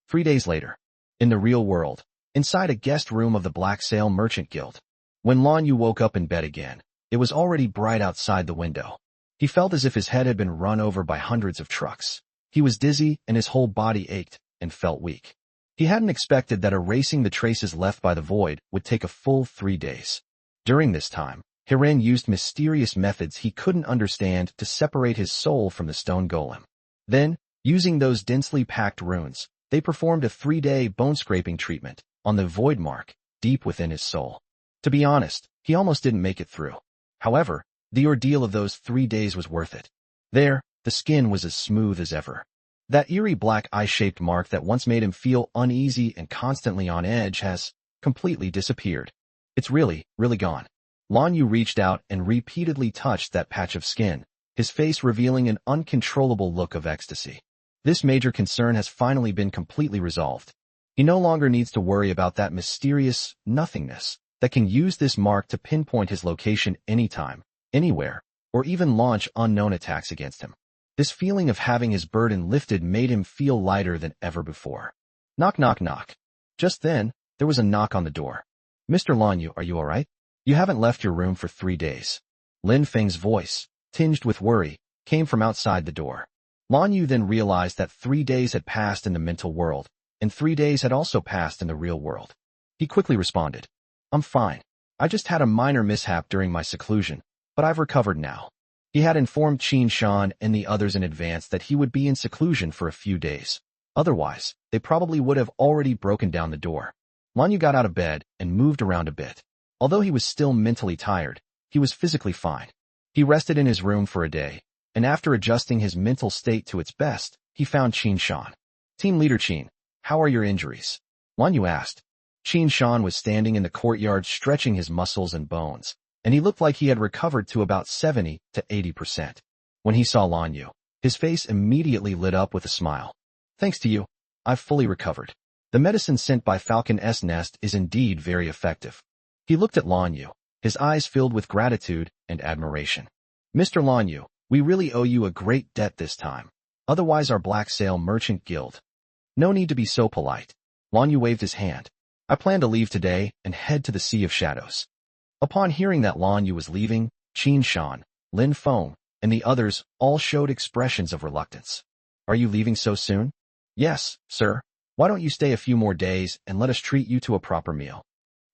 3 days later, in the real world, inside a guest room of the Black Sail Merchant Guild. When Lan Yu woke up in bed again, it was already bright outside the window. He felt as if his head had been run over by hundreds of trucks. He was dizzy and his whole body ached and felt weak. He hadn't expected that erasing the traces left by the void would take a full 3 days. During this time, Hiren used mysterious methods he couldn't understand to separate his soul from the stone golem. Then, using those densely packed runes, they performed a 3-day bone-scraping treatment on the void mark deep within his soul. To be honest, he almost didn't make it through. However, the ordeal of those 3 days was worth it. There, the skin was as smooth as ever. That eerie black eye-shaped mark that once made him feel uneasy and constantly on edge has completely disappeared. It's really gone. Lan Yu reached out and repeatedly touched that patch of skin, his face revealing an uncontrollable look of ecstasy. This major concern has finally been completely resolved. He no longer needs to worry about that mysterious nothingness that can use this mark to pinpoint his location anytime, anywhere, or even launch unknown attacks against him. This feeling of having his burden lifted made him feel lighter than ever before. Knock, knock, knock. Just then, there was a knock on the door. Mr. Lanyu, are you all right? You haven't left your room for 3 days. Lin Feng's voice, tinged with worry, came from outside the door. Lanyu then realized that 3 days had passed in the mental world, and 3 days had also passed in the real world. He quickly responded, I'm fine. I just had a minor mishap during my seclusion, but I've recovered now. He had informed Qin Shan and the others in advance that he would be in seclusion for a few days. Otherwise, they probably would have already broken down the door. Lanyu got out of bed and moved around a bit. Although he was still mentally tired, he was physically fine. He rested in his room for a day, and after adjusting his mental state to its best, he found Qin Shan. Team Leader Qin, how are your injuries? Lanyu asked. Qin Shan was standing in the courtyard stretching his muscles and bones, and he looked like he had recovered to about 70 to 80%. When he saw Lanyu, his face immediately lit up with a smile. Thanks to you, I've fully recovered. The medicine sent by Falcon S Nest is indeed very effective. He looked at Lanyu, his eyes filled with gratitude and admiration. Mr. Lanyu, we really owe you a great debt this time. Otherwise our Black Sail Merchant Guild. No need to be so polite. Lanyu waved his hand. I plan to leave today and head to the Sea of Shadows. Upon hearing that Lanyu was leaving, Qin Shan, Lin Feng, and the others all showed expressions of reluctance. Are you leaving so soon? Yes, sir. Why don't you stay a few more days and let us treat you to a proper meal?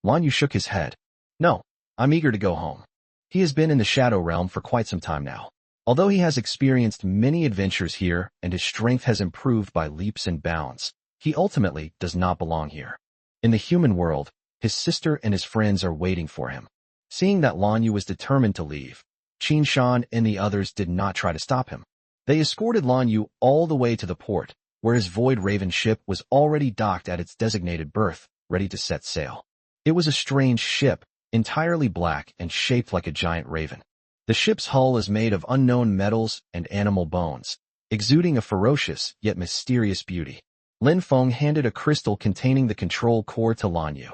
Lanyu shook his head. No, I'm eager to go home. He has been in the Shadow Realm for quite some time now. Although he has experienced many adventures here and his strength has improved by leaps and bounds, he ultimately does not belong here. In the human world, his sister and his friends are waiting for him. Seeing that Lanyu was determined to leave, Qin Shan and the others did not try to stop him. They escorted Lanyu all the way to the port, where his Void Raven ship was already docked at its designated berth, ready to set sail. It was a strange ship, entirely black and shaped like a giant raven. The ship's hull is made of unknown metals and animal bones, exuding a ferocious yet mysterious beauty. Lin Feng handed a crystal containing the control core to Lanyu.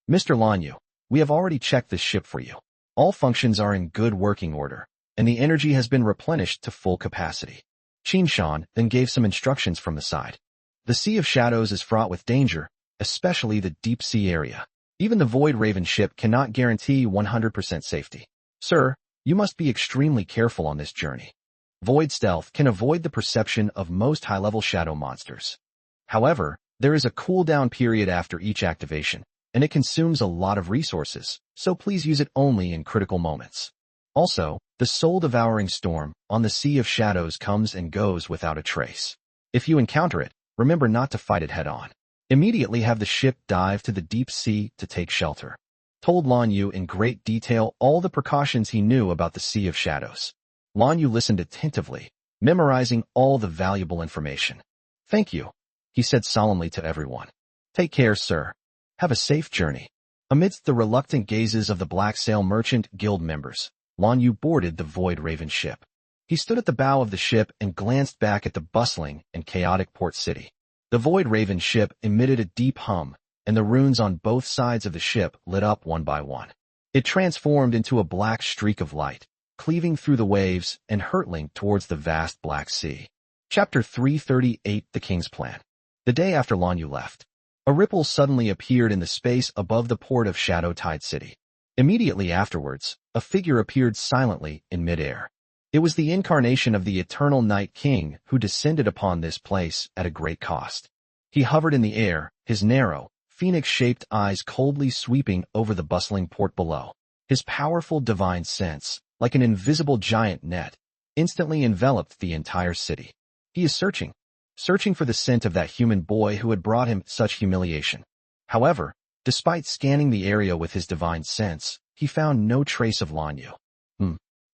Mr. Lanyu, we have already checked this ship for you. All functions are in good working order, and the energy has been replenished to full capacity. Qin Shan then gave some instructions from the side. The Sea of Shadows is fraught with danger, especially the deep sea area. Even the Void Raven ship cannot guarantee 100% safety. Sir, you must be extremely careful on this journey. Void Stealth can avoid the perception of most high-level shadow monsters. However, there is a cooldown period after each activation, and it consumes a lot of resources, so please use it only in critical moments. Also, the soul-devouring storm on the Sea of Shadows comes and goes without a trace. If you encounter it, remember not to fight it head-on. Immediately have the ship dive to the deep sea to take shelter. Told Lanyu in great detail all the precautions he knew about the Sea of Shadows. Lanyu listened attentively, memorizing all the valuable information. Thank you, he said solemnly to everyone. Take care, sir. Have a safe journey. Amidst the reluctant gazes of the Black Sail Merchant Guild members, Lanyu boarded the Void Raven ship. He stood at the bow of the ship and glanced back at the bustling and chaotic port city. The Void Raven ship emitted a deep hum, and the runes on both sides of the ship lit up one by one. It transformed into a black streak of light, cleaving through the waves and hurtling towards the vast Black Sea. Chapter 338 The King's Plan. The day after Lanyu left, a ripple suddenly appeared in the space above the port of Shadow Tide City. Immediately afterwards, a figure appeared silently in midair. It was the incarnation of the Eternal Night King who descended upon this place at a great cost. He hovered in the air, his narrow, phoenix-shaped eyes coldly sweeping over the bustling port below. His powerful divine sense, like an invisible giant net, instantly enveloped the entire city. He is searching for the scent of that human boy who had brought him such humiliation. However, despite scanning the area with his divine sense, he found no trace of Lanyu.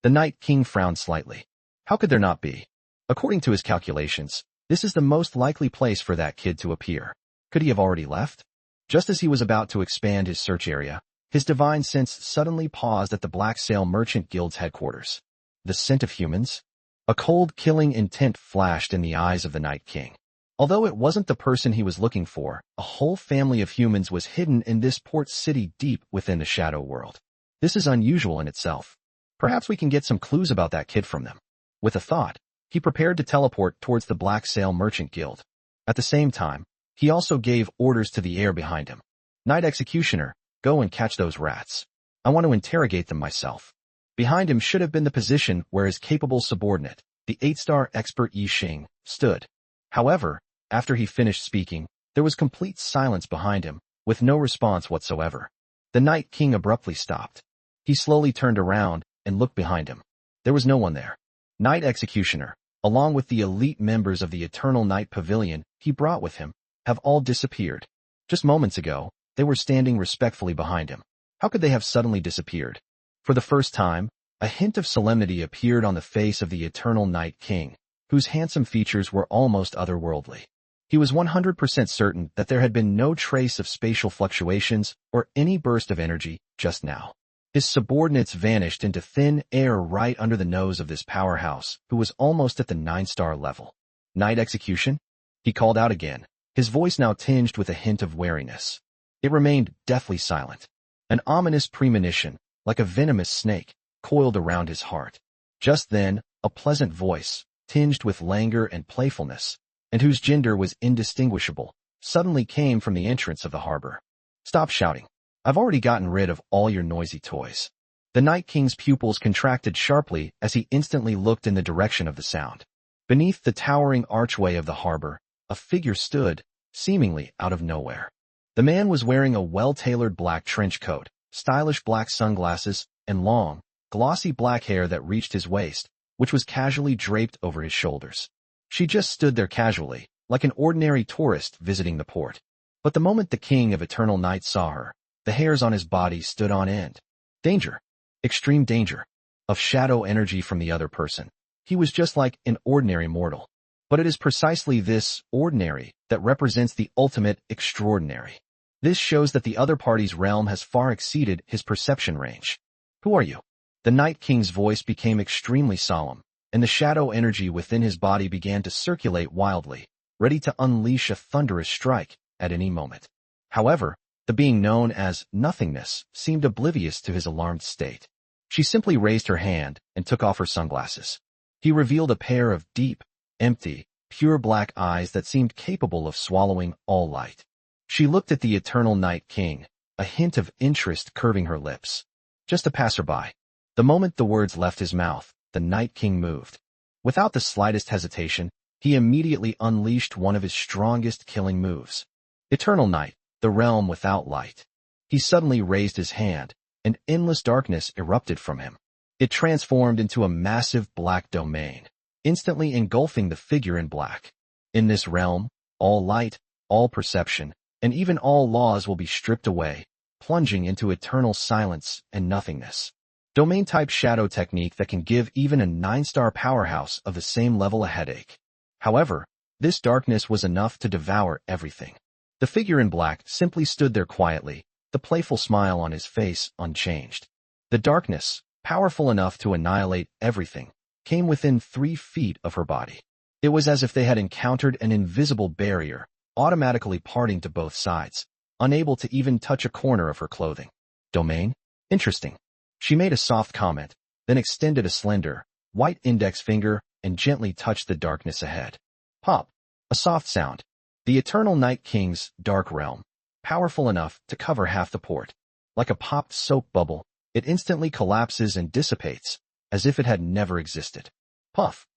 The Night King frowned slightly. How could there not be? According to his calculations, this is the most likely place for that kid to appear. Could he have already left? Just as he was about to expand his search area, his divine sense suddenly paused at the Black Sail Merchant Guild's headquarters. The scent of humans? A cold, killing intent flashed in the eyes of the Night King. Although it wasn't the person he was looking for, a whole family of humans was hidden in this port city deep within the shadow world. This is unusual in itself. Perhaps we can get some clues about that kid from them. With a thought, he prepared to teleport towards the Black Sail Merchant Guild. At the same time, he also gave orders to the air behind him. Night Executioner, go and catch those rats. I want to interrogate them myself. Behind him should have been the position where his capable subordinate, the 8-star expert Yi Xing, stood. However, after he finished speaking, there was complete silence behind him, with no response whatsoever. The Night King abruptly stopped. He slowly turned around and looked behind him. There was no one there. Night Executioner, along with the elite members of the Eternal Night Pavilion he brought with him, have all disappeared. Just moments ago, they were standing respectfully behind him. How could they have suddenly disappeared? For the first time, a hint of solemnity appeared on the face of the Eternal Night King, whose handsome features were almost otherworldly. He was 100% certain that there had been no trace of spatial fluctuations or any burst of energy just now. His subordinates vanished into thin air right under the nose of this powerhouse, who was almost at the 9-star level. Night Execution? He called out again, his voice now tinged with a hint of wariness. It remained deathly silent. An ominous premonition, like a venomous snake, coiled around his heart. Just then, a pleasant voice, tinged with languor and playfulness, and whose gender was indistinguishable, suddenly came from the entrance of the harbor. Stop shouting. I've already gotten rid of all your noisy toys. The Night King's pupils contracted sharply as he instantly looked in the direction of the sound. Beneath the towering archway of the harbor, a figure stood, seemingly out of nowhere. The man was wearing a well-tailored black trench coat, stylish black sunglasses, and long, glossy black hair that reached his waist, which was casually draped over his shoulders. She just stood there casually, like an ordinary tourist visiting the port. But the moment the King of Eternal Night saw her, the hairs on his body stood on end. Danger. Extreme danger. Of shadow energy from the other person. He was just like an ordinary mortal. But it is precisely this ordinary that represents the ultimate extraordinary. This shows that the other party's realm has far exceeded his perception range. Who are you? The Night King's voice became extremely solemn, and the shadow energy within his body began to circulate wildly, ready to unleash a thunderous strike at any moment. However, the being known as Nothingness seemed oblivious to his alarmed state. She simply raised her hand and took off her sunglasses. He revealed a pair of deep, empty, pure black eyes that seemed capable of swallowing all light. She looked at the Eternal Night King, a hint of interest curving her lips. Just a passerby. The moment the words left his mouth, the Night King moved. Without the slightest hesitation, he immediately unleashed one of his strongest killing moves. Eternal Night, the realm without light. He suddenly raised his hand, and endless darkness erupted from him. It transformed into a massive black domain, instantly engulfing the figure in black. In this realm, all light, all perception, and even all laws will be stripped away, plunging into eternal silence and nothingness. Domain-type shadow technique that can give even a 9-star powerhouse of the same level a headache. However, this darkness was enough to devour everything. The figure in black simply stood there quietly, the playful smile on his face unchanged. The darkness, powerful enough to annihilate everything, came within 3 feet of her body. It was as if they had encountered an invisible barrier, automatically parting to both sides, unable to even touch a corner of her clothing. Domain? Interesting. She made a soft comment, then extended a slender, white index finger and gently touched the darkness ahead. Pop. A soft sound. The Eternal Night King's dark realm, powerful enough to cover half the port. Like a popped soap bubble, it instantly collapses and dissipates, as if it had never existed. Puff.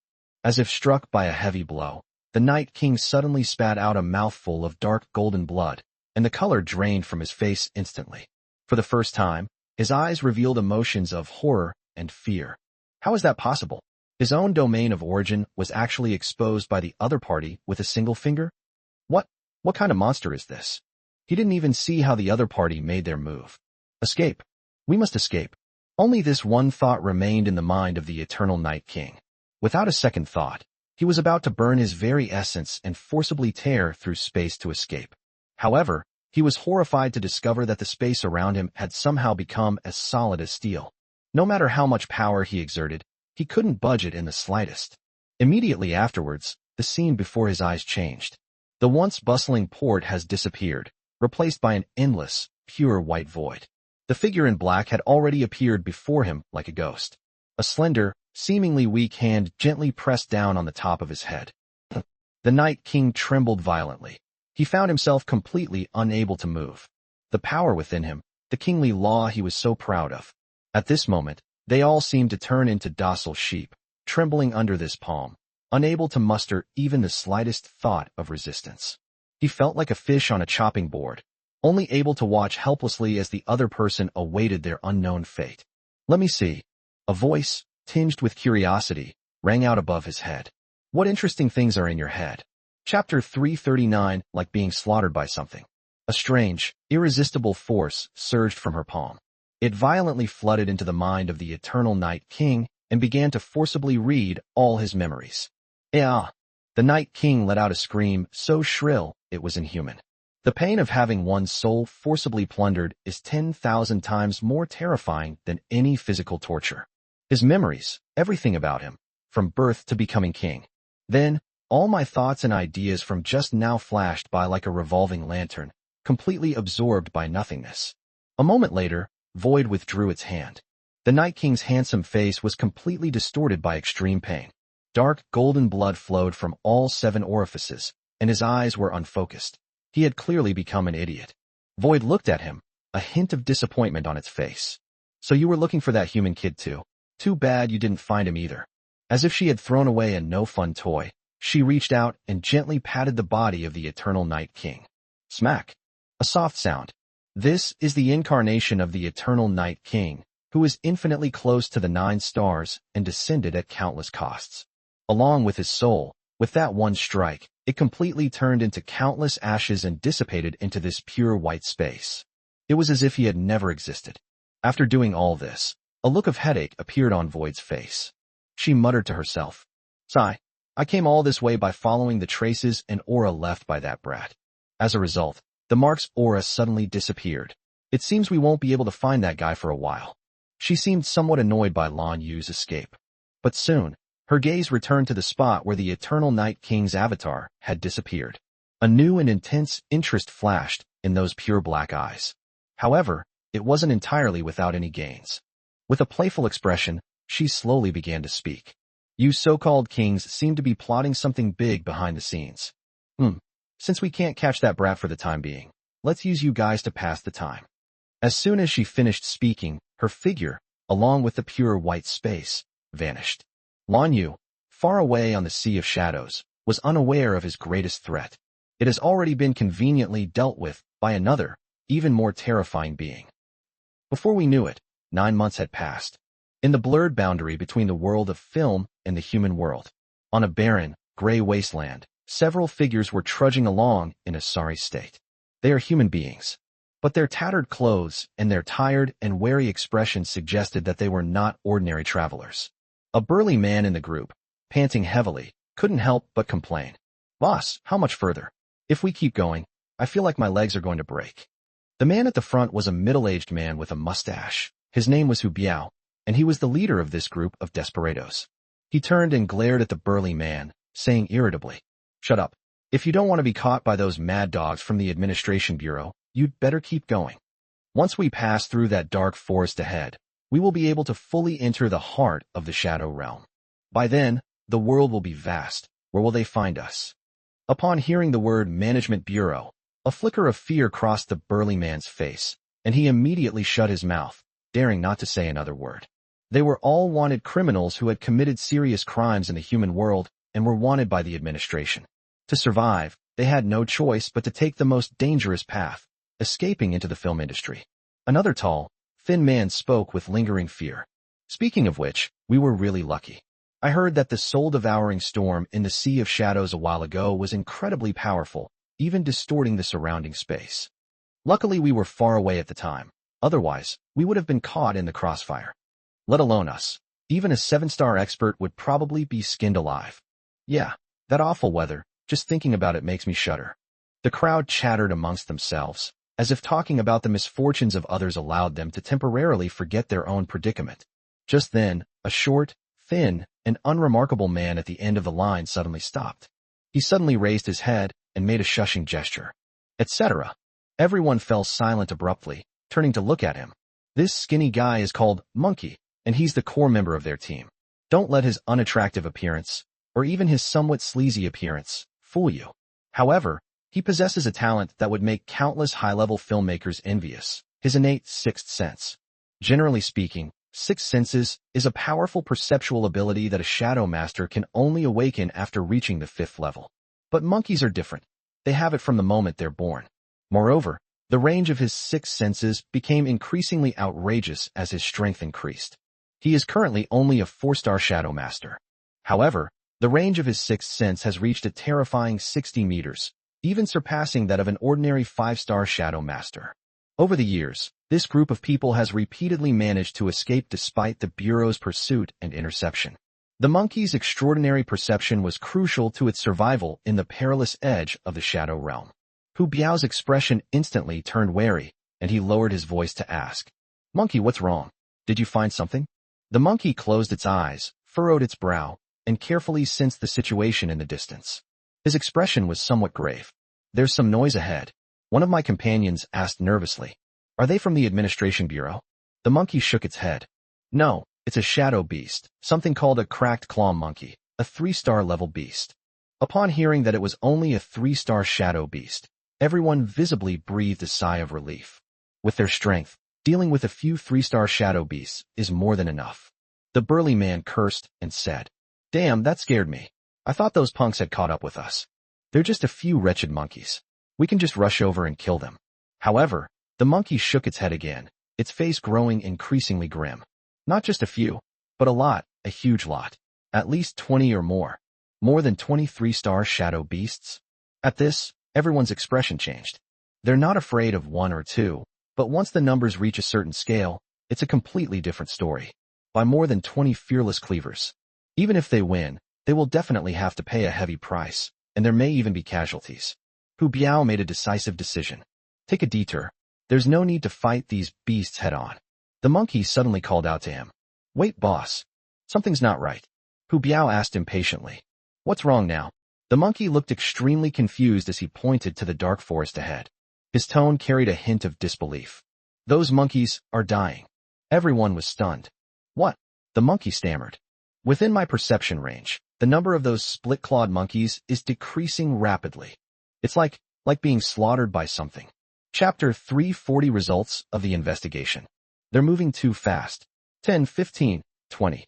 As if struck by a heavy blow, the Night King suddenly spat out a mouthful of dark golden blood, and the color drained from his face instantly. For the first time, his eyes revealed emotions of horror and fear. How is that possible? His own domain of origin was actually exposed by the other party with a single finger? What kind of monster is this? He didn't even see how the other party made their move. Escape. We must escape. Only this one thought remained in the mind of the Eternal Night King. Without a second thought, he was about to burn his very essence and forcibly tear through space to escape. However, he was horrified to discover that the space around him had somehow become as solid as steel. No matter how much power he exerted, he couldn't budge it in the slightest. Immediately afterwards, the scene before his eyes changed. The once bustling port has disappeared, replaced by an endless, pure white void. The figure in black had already appeared before him like a ghost. A slender, seemingly weak hand gently pressed down on the top of his head. The Night King trembled violently. He found himself completely unable to move. The power within him, the kingly law he was so proud of. At this moment, they all seemed to turn into docile sheep, trembling under this palm, unable to muster even the slightest thought of resistance. He felt like a fish on a chopping board, only able to watch helplessly as the other person awaited their unknown fate. "Let me see." A voice, tinged with curiosity, rang out above his head. "What interesting things are in your head?" Chapter 339, like being slaughtered by something. A strange, irresistible force surged from her palm. It violently flooded into the mind of the eternal Night King and began to forcibly read all his memories. "Ah!" The Night King let out a scream so shrill it was inhuman. The pain of having one's soul forcibly plundered is 10,000 times more terrifying than any physical torture. His memories, everything about him, from birth to becoming king. Then, all my thoughts and ideas from just now flashed by like a revolving lantern, completely absorbed by nothingness. A moment later, Void withdrew its hand. The Night King's handsome face was completely distorted by extreme pain. Dark, golden blood flowed from all 7 orifices, and his eyes were unfocused. He had clearly become an idiot. Void looked at him, a hint of disappointment on its face. "So you were looking for that human kid too? Too bad you didn't find him either." As if she had thrown away a no-fun toy, she reached out and gently patted the body of the eternal Night King. Smack! A soft sound. This is the incarnation of the eternal Night King, who is infinitely close to the 9 stars and descended at countless costs. Along with his soul, with that one strike, it completely turned into countless ashes and dissipated into this pure white space. It was as if he had never existed. After doing all this, a look of headache appeared on Void's face. She muttered to herself, "Sigh, I came all this way by following the traces and aura left by that brat." As a result, the mark's aura suddenly disappeared. "It seems we won't be able to find that guy for a while." She seemed somewhat annoyed by Lan Yu's escape. But soon, her gaze returned to the spot where the eternal Night King's avatar had disappeared. A new and intense interest flashed in those pure black eyes. However, it wasn't entirely without any gains. With a playful expression, she slowly began to speak. "You so-called kings seem to be plotting something big behind the scenes. Since we can't catch that brat for the time being, let's use you guys to pass the time." As soon as she finished speaking, her figure, along with the pure white space, vanished. Lan Yu, far away on the Sea of Shadows, was unaware of his greatest threat. It has already been conveniently dealt with by another, even more terrifying being. Before we knew it, 9 months had passed. In the blurred boundary between the world of film and the human world, on a barren, gray wasteland, several figures were trudging along in a sorry state. They are human beings, but their tattered clothes and their tired and weary expressions suggested that they were not ordinary travelers. A burly man in the group, panting heavily, couldn't help but complain. "Boss, how much further? If we keep going, I feel like my legs are going to break." The man at the front was a middle-aged man with a mustache. His name was Hu Biao, and he was the leader of this group of desperados. He turned and glared at the burly man, saying irritably, "Shut up. If you don't want to be caught by those mad dogs from the administration bureau, you'd better keep going. Once we pass through that dark forest ahead, we will be able to fully enter the heart of the Shadow Realm. By then, the world will be vast. Where will they find us?" Upon hearing the word Management Bureau, a flicker of fear crossed the burly man's face, and he immediately shut his mouth, daring not to say another word. They were all wanted criminals who had committed serious crimes in the human world and were wanted by the administration. To survive, they had no choice but to take the most dangerous path, escaping into the film industry. Another tall, thin man spoke with lingering fear. "Speaking of which, we were really lucky. I heard that the soul-devouring storm in the Sea of Shadows a while ago was incredibly powerful, even distorting the surrounding space. Luckily we were far away at the time, otherwise we would have been caught in the crossfire. Let alone us. Even a 7-star expert would probably be skinned alive. Yeah, that awful weather, just thinking about it makes me shudder." The crowd chattered amongst themselves, as if talking about the misfortunes of others allowed them to temporarily forget their own predicament. Just then, a short, thin, and unremarkable man at the end of the line suddenly stopped. He suddenly raised his head, and made a shushing gesture, etc. Everyone fell silent abruptly, turning to look at him. This skinny guy is called Monkey, and he's the core member of their team. Don't let his unattractive appearance, or even his somewhat sleazy appearance, fool you. However, he possesses a talent that would make countless high-level filmmakers envious, his innate sixth sense. Generally speaking, sixth senses is a powerful perceptual ability that a shadow master can only awaken after reaching the fifth level. But monkeys are different. They have it from the moment they're born. Moreover, the range of his sixth senses became increasingly outrageous as his strength increased. He is currently only a 4-star shadow master. However, the range of his sixth sense has reached a terrifying 60 meters, even surpassing that of an ordinary 5-star shadow master. Over the years, this group of people has repeatedly managed to escape despite the Bureau's pursuit and interception. The monkey's extraordinary perception was crucial to its survival in the perilous edge of the shadow realm. Hu Biao's expression instantly turned wary, and he lowered his voice to ask, "Monkey, what's wrong? Did you find something?" The monkey closed its eyes, furrowed its brow, and carefully sensed the situation in the distance. His expression was somewhat grave. "There's some noise ahead," one of my companions asked nervously. "Are they from the Administration Bureau?" The monkey shook its head. "No, it's a shadow beast, something called a cracked claw monkey, a 3-star level beast." Upon hearing that it was only a 3-star shadow beast, everyone visibly breathed a sigh of relief. With their strength, dealing with a few 3-star shadow beasts is more than enough. The burly man cursed and said, "Damn, that scared me. I thought those punks had caught up with us. They're just a few wretched monkeys. We can just rush over and kill them." However, the monkey shook its head again, its face growing increasingly grim. "Not just a few, but a lot, a huge lot. At least 20 or more. More than 23-star shadow beasts." At this, everyone's expression changed. They're not afraid of 1 or 2, but once the numbers reach a certain scale, it's a completely different story. By more than 20 fearless cleavers. Even if they win, they will definitely have to pay a heavy price, and there may even be casualties. Hu Biao made a decisive decision. "Take a detour. There's no need to fight these beasts head-on." The monkey suddenly called out to him. "Wait, boss. Something's not right." Hu Biao asked impatiently. "What's wrong now?" The monkey looked extremely confused as he pointed to the dark forest ahead. His tone carried a hint of disbelief. "Those monkeys are dying." Everyone was stunned. "What?" The monkey stammered. "Within my perception range, the number of those split-clawed monkeys is decreasing rapidly. It's like being slaughtered by something." Chapter 340 Results of the Investigation. "They're moving too fast. 10, 15, 20.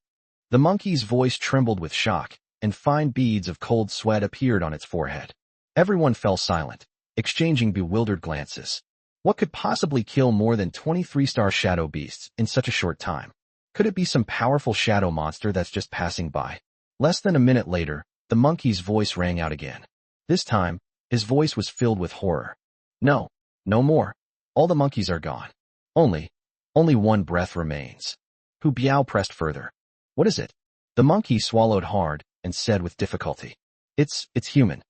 The monkey's voice trembled with shock, and fine beads of cold sweat appeared on its forehead. Everyone fell silent, exchanging bewildered glances. What could possibly kill more than 23-star shadow beasts in such a short time? Could it be some powerful shadow monster that's just passing by? Less than a minute later, the monkey's voice rang out again. This time, his voice was filled with horror. "No, no more. All the monkeys are gone. Only one breath remains." Hu Biao pressed further. "What is it?" The monkey swallowed hard and said with difficulty, It's human."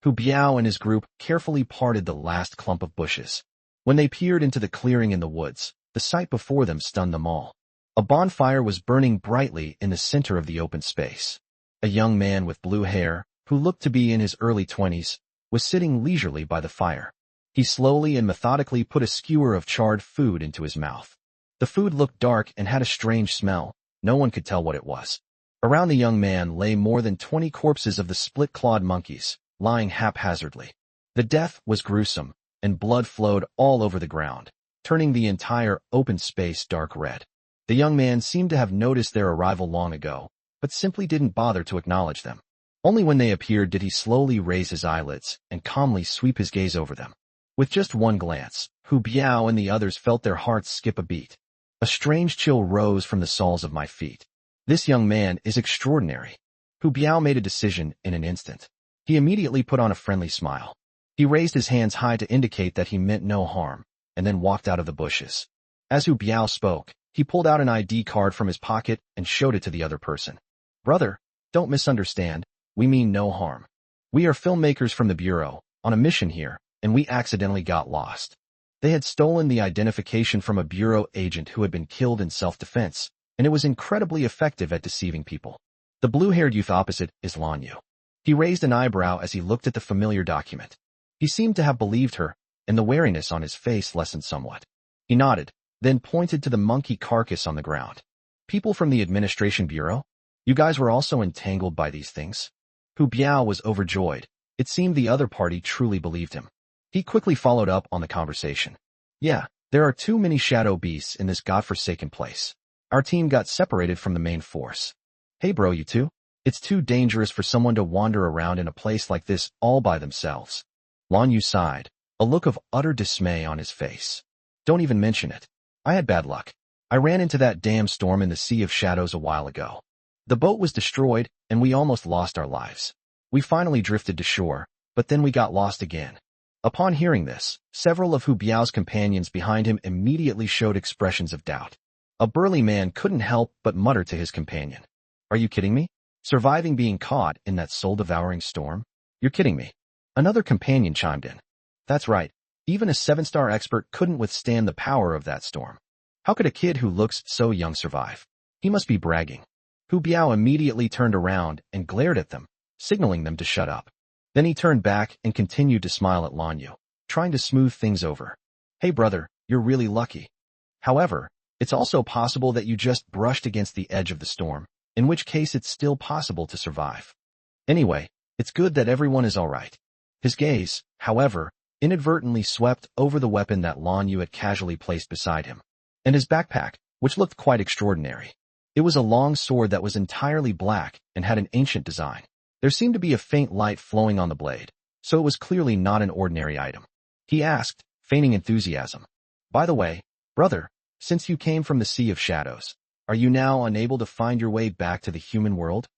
Hu Biao and his group carefully parted the last clump of bushes. When they peered into the clearing in the woods, the sight before them stunned them all. A bonfire was burning brightly in the center of the open space. A young man with blue hair, who looked to be in his early 20s, was sitting leisurely by the fire. He slowly and methodically put a skewer of charred food into his mouth. The food looked dark and had a strange smell. No one could tell what it was. Around the young man lay more than 20 corpses of the split-clawed monkeys, lying haphazardly. The death was gruesome, and blood flowed all over the ground, turning the entire open space dark red. The young man seemed to have noticed their arrival long ago, but simply didn't bother to acknowledge them. Only when they appeared did he slowly raise his eyelids and calmly sweep his gaze over them. With just one glance, Hu Biao and the others felt their hearts skip a beat. A strange chill rose from the soles of my feet. This young man is extraordinary. Hu Biao made a decision in an instant. He immediately put on a friendly smile. He raised his hands high to indicate that he meant no harm, and then walked out of the bushes. As Hu Biao spoke, he pulled out an ID card from his pocket and showed it to the other person. "Brother, don't misunderstand. We mean no harm. We are filmmakers from the Bureau, on a mission here, and we accidentally got lost." They had stolen the identification from a Bureau agent who had been killed in self-defense, and it was incredibly effective at deceiving people. The blue-haired youth opposite is Lanyu. He raised an eyebrow as he looked at the familiar document. He seemed to have believed her, and the wariness on his face lessened somewhat. He nodded, then pointed to the monkey carcass on the ground. People from the administration bureau? You guys were also entangled by these things? Hu Biao was overjoyed. It seemed the other party truly believed him. He quickly followed up on the conversation. Yeah, there are too many shadow beasts in this godforsaken place. Our team got separated from the main force. Hey bro, you two? It's too dangerous for someone to wander around in a place like this all by themselves. Lan Yu sighed, a look of utter dismay on his face. Don't even mention it. I had bad luck. I ran into that damn storm in the Sea of Shadows a while ago. The boat was destroyed, and we almost lost our lives. We finally drifted to shore, but then we got lost again. Upon hearing this, several of Hu Biao's companions behind him immediately showed expressions of doubt. A burly man couldn't help but mutter to his companion. Are you kidding me? Surviving being caught in that soul-devouring storm? You're kidding me. Another companion chimed in. That's right. Even a 7-star expert couldn't withstand the power of that storm. How could a kid who looks so young survive? He must be bragging. Hu Biao immediately turned around and glared at them, signaling them to shut up. Then he turned back and continued to smile at Lan Yu, trying to smooth things over. Hey brother, you're really lucky. However, it's also possible that you just brushed against the edge of the storm, in which case it's still possible to survive. Anyway, it's good that everyone is alright. His gaze, however, inadvertently swept over the weapon that Lan Yu had casually placed beside him, and his backpack, which looked quite extraordinary. It was a long sword that was entirely black and had an ancient design. There seemed to be a faint light flowing on the blade, so it was clearly not an ordinary item. He asked, feigning enthusiasm. By the way, brother, since you came from the Sea of Shadows, are you now unable to find your way back to the human world?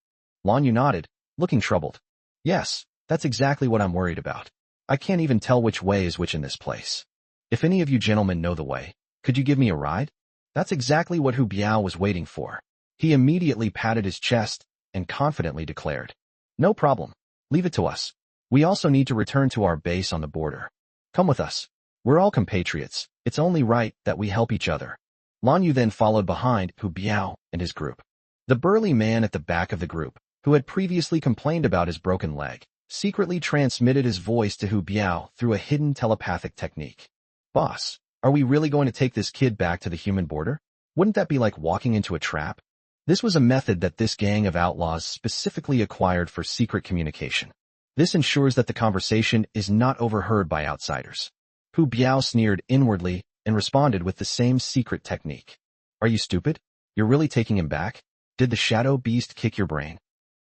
Lan Yu nodded, looking troubled. Yes, that's exactly what I'm worried about. I can't even tell which way is which in this place. If any of you gentlemen know the way, could you give me a ride? That's exactly what Hu Biao was waiting for. He immediately patted his chest and confidently declared. No problem. Leave it to us. We also need to return to our base on the border. Come with us. We're all compatriots. It's only right that we help each other. Lan Yu then followed behind Hu Biao and his group. The burly man at the back of the group, who had previously complained about his broken leg, secretly transmitted his voice to Hu Biao through a hidden telepathic technique. Boss, are we really going to take this kid back to the human border? Wouldn't that be like walking into a trap? This was a method that this gang of outlaws specifically acquired for secret communication. This ensures that the conversation is not overheard by outsiders. Hu Biao sneered inwardly and responded with the same secret technique. Are you stupid? You're really taking him back? Did the shadow beast kick your brain?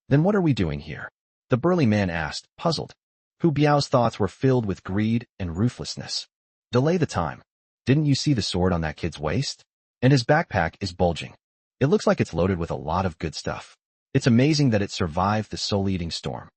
Then what are we doing here? The burly man asked, puzzled. Hu Biao's thoughts were filled with greed and ruthlessness. Delay the time. Didn't you see the sword on that kid's waist? And his backpack is bulging. It looks like it's loaded with a lot of good stuff. It's amazing that it survived the soul-eating storm.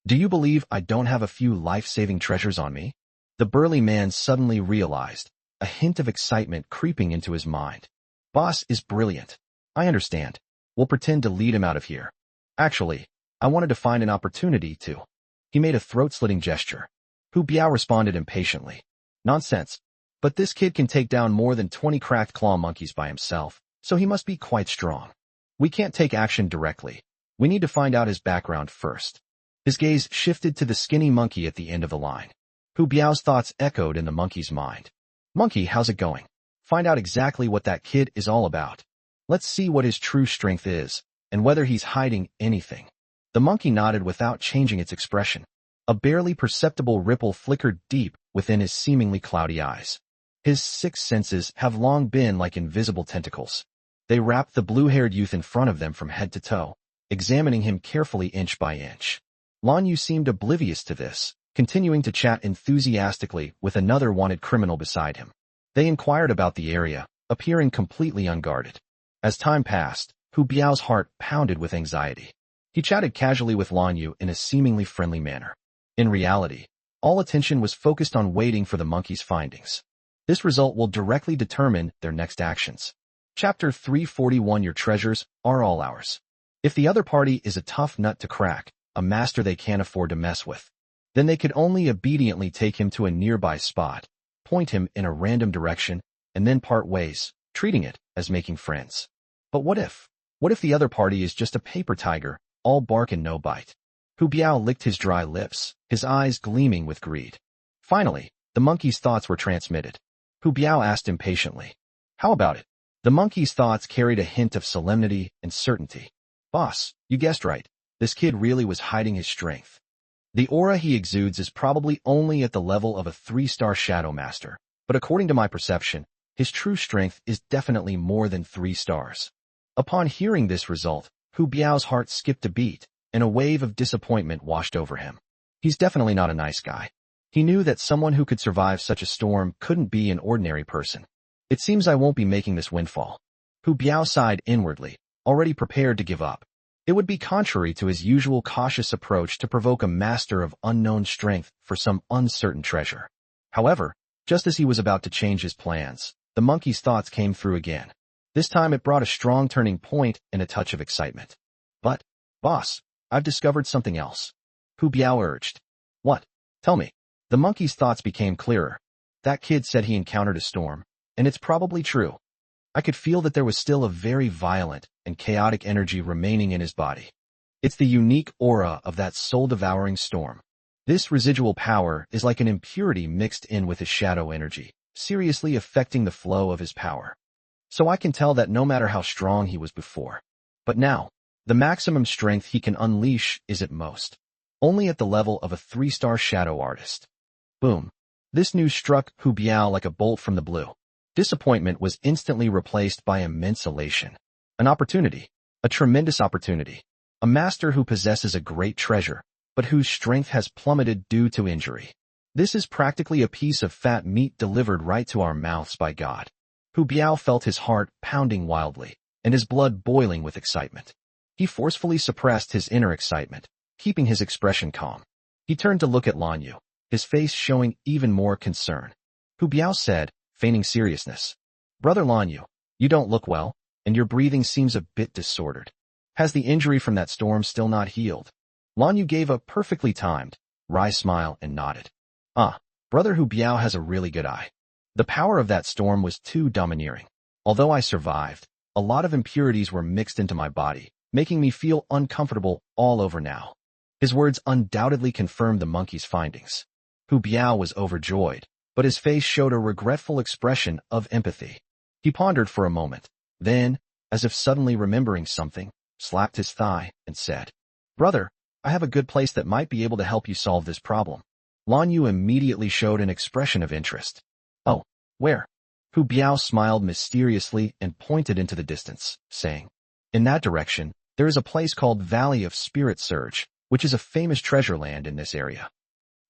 Do you believe I don't have a few life-saving treasures on me? The burly man suddenly realized, a hint of excitement creeping into his mind. Boss is brilliant. I understand. We'll pretend to lead him out of here. Actually, I wanted to find an opportunity to. He made a throat-slitting gesture. Hu Biao responded impatiently. Nonsense. But this kid can take down more than 20 cracked claw monkeys by himself, so he must be quite strong. We can't take action directly. We need to find out his background first. His gaze shifted to the skinny monkey at the end of the line. Hu Biao's thoughts echoed in the monkey's mind. Monkey, how's it going? Find out exactly what that kid is all about. Let's see what his true strength is, and whether he's hiding anything. The monkey nodded without changing its expression. A barely perceptible ripple flickered deep within his seemingly cloudy eyes. His 6 senses have long been like invisible tentacles. They wrapped the blue-haired youth in front of them from head to toe, examining him carefully inch by inch. Lan Yu seemed oblivious to this, continuing to chat enthusiastically with another wanted criminal beside him. They inquired about the area, appearing completely unguarded. As time passed, Hu Biao's heart pounded with anxiety. He chatted casually with Lan Yu in a seemingly friendly manner. In reality, all attention was focused on waiting for the monkey's findings. This result will directly determine their next actions. Chapter 341. Your treasures are all ours. If the other party is a tough nut to crack, a master they can't afford to mess with, then they could only obediently take him to a nearby spot, point him in a random direction, and then part ways, treating it as making friends. But what if? What if the other party is just a paper tiger, all bark and no bite? Hu Biao licked his dry lips, his eyes gleaming with greed. Finally, the monkey's thoughts were transmitted. Hu Biao asked impatiently, "How about it?" The monkey's thoughts carried a hint of solemnity and certainty. "Boss, you guessed right. This kid really was hiding his strength. The aura he exudes is probably only at the level of a 3-star shadow master, but according to my perception, his true strength is definitely more than 3 stars." Upon hearing this result, Hu Biao's heart skipped a beat, and a wave of disappointment washed over him. He's definitely not a nice guy. He knew that someone who could survive such a storm couldn't be an ordinary person. "It seems I won't be making this windfall." Hu Biao sighed inwardly, already prepared to give up. It would be contrary to his usual cautious approach to provoke a master of unknown strength for some uncertain treasure. However, just as he was about to change his plans, the monkey's thoughts came through again. This time it brought a strong turning point and a touch of excitement. "But, boss, I've discovered something else," Hu Biao urged. "What? Tell me." The monkey's thoughts became clearer. "That kid said he encountered a storm, and it's probably true. I could feel that there was still a very violent and chaotic energy remaining in his body. It's the unique aura of that soul-devouring storm. This residual power is like an impurity mixed in with his shadow energy, seriously affecting the flow of his power. So I can tell that no matter how strong he was before. But now, the maximum strength he can unleash is at most only at the level of a 3-star shadow artist." Boom. This news struck Hu Biao like a bolt from the blue. Disappointment was instantly replaced by immense elation. An opportunity. A tremendous opportunity. A master who possesses a great treasure, but whose strength has plummeted due to injury. This is practically a piece of fat meat delivered right to our mouths by God. Hu Biao felt his heart pounding wildly, and his blood boiling with excitement. He forcefully suppressed his inner excitement, keeping his expression calm. He turned to look at Lan Yu, his face showing even more concern. Hu Biao said, feigning seriousness, "Brother Lan Yu, you don't look well, and your breathing seems a bit disordered. Has the injury from that storm still not healed?" Lan Yu gave a perfectly timed, wry smile and nodded. Brother Hu Biao has a really good eye. The power of that storm was too domineering. Although I survived, a lot of impurities were mixed into my body, making me feel uncomfortable all over now. His words undoubtedly confirmed the monkey's findings. Hu Biao was overjoyed, but his face showed a regretful expression of empathy. He pondered for a moment, then, as if suddenly remembering something, slapped his thigh and said, "Brother, I have a good place that might be able to help you solve this problem." Lan Yu immediately showed an expression of interest. "Oh, where?" Hu Biao smiled mysteriously and pointed into the distance, saying, "In that direction, there is a place called Valley of Spirit Surge, which is a famous treasure land in this area.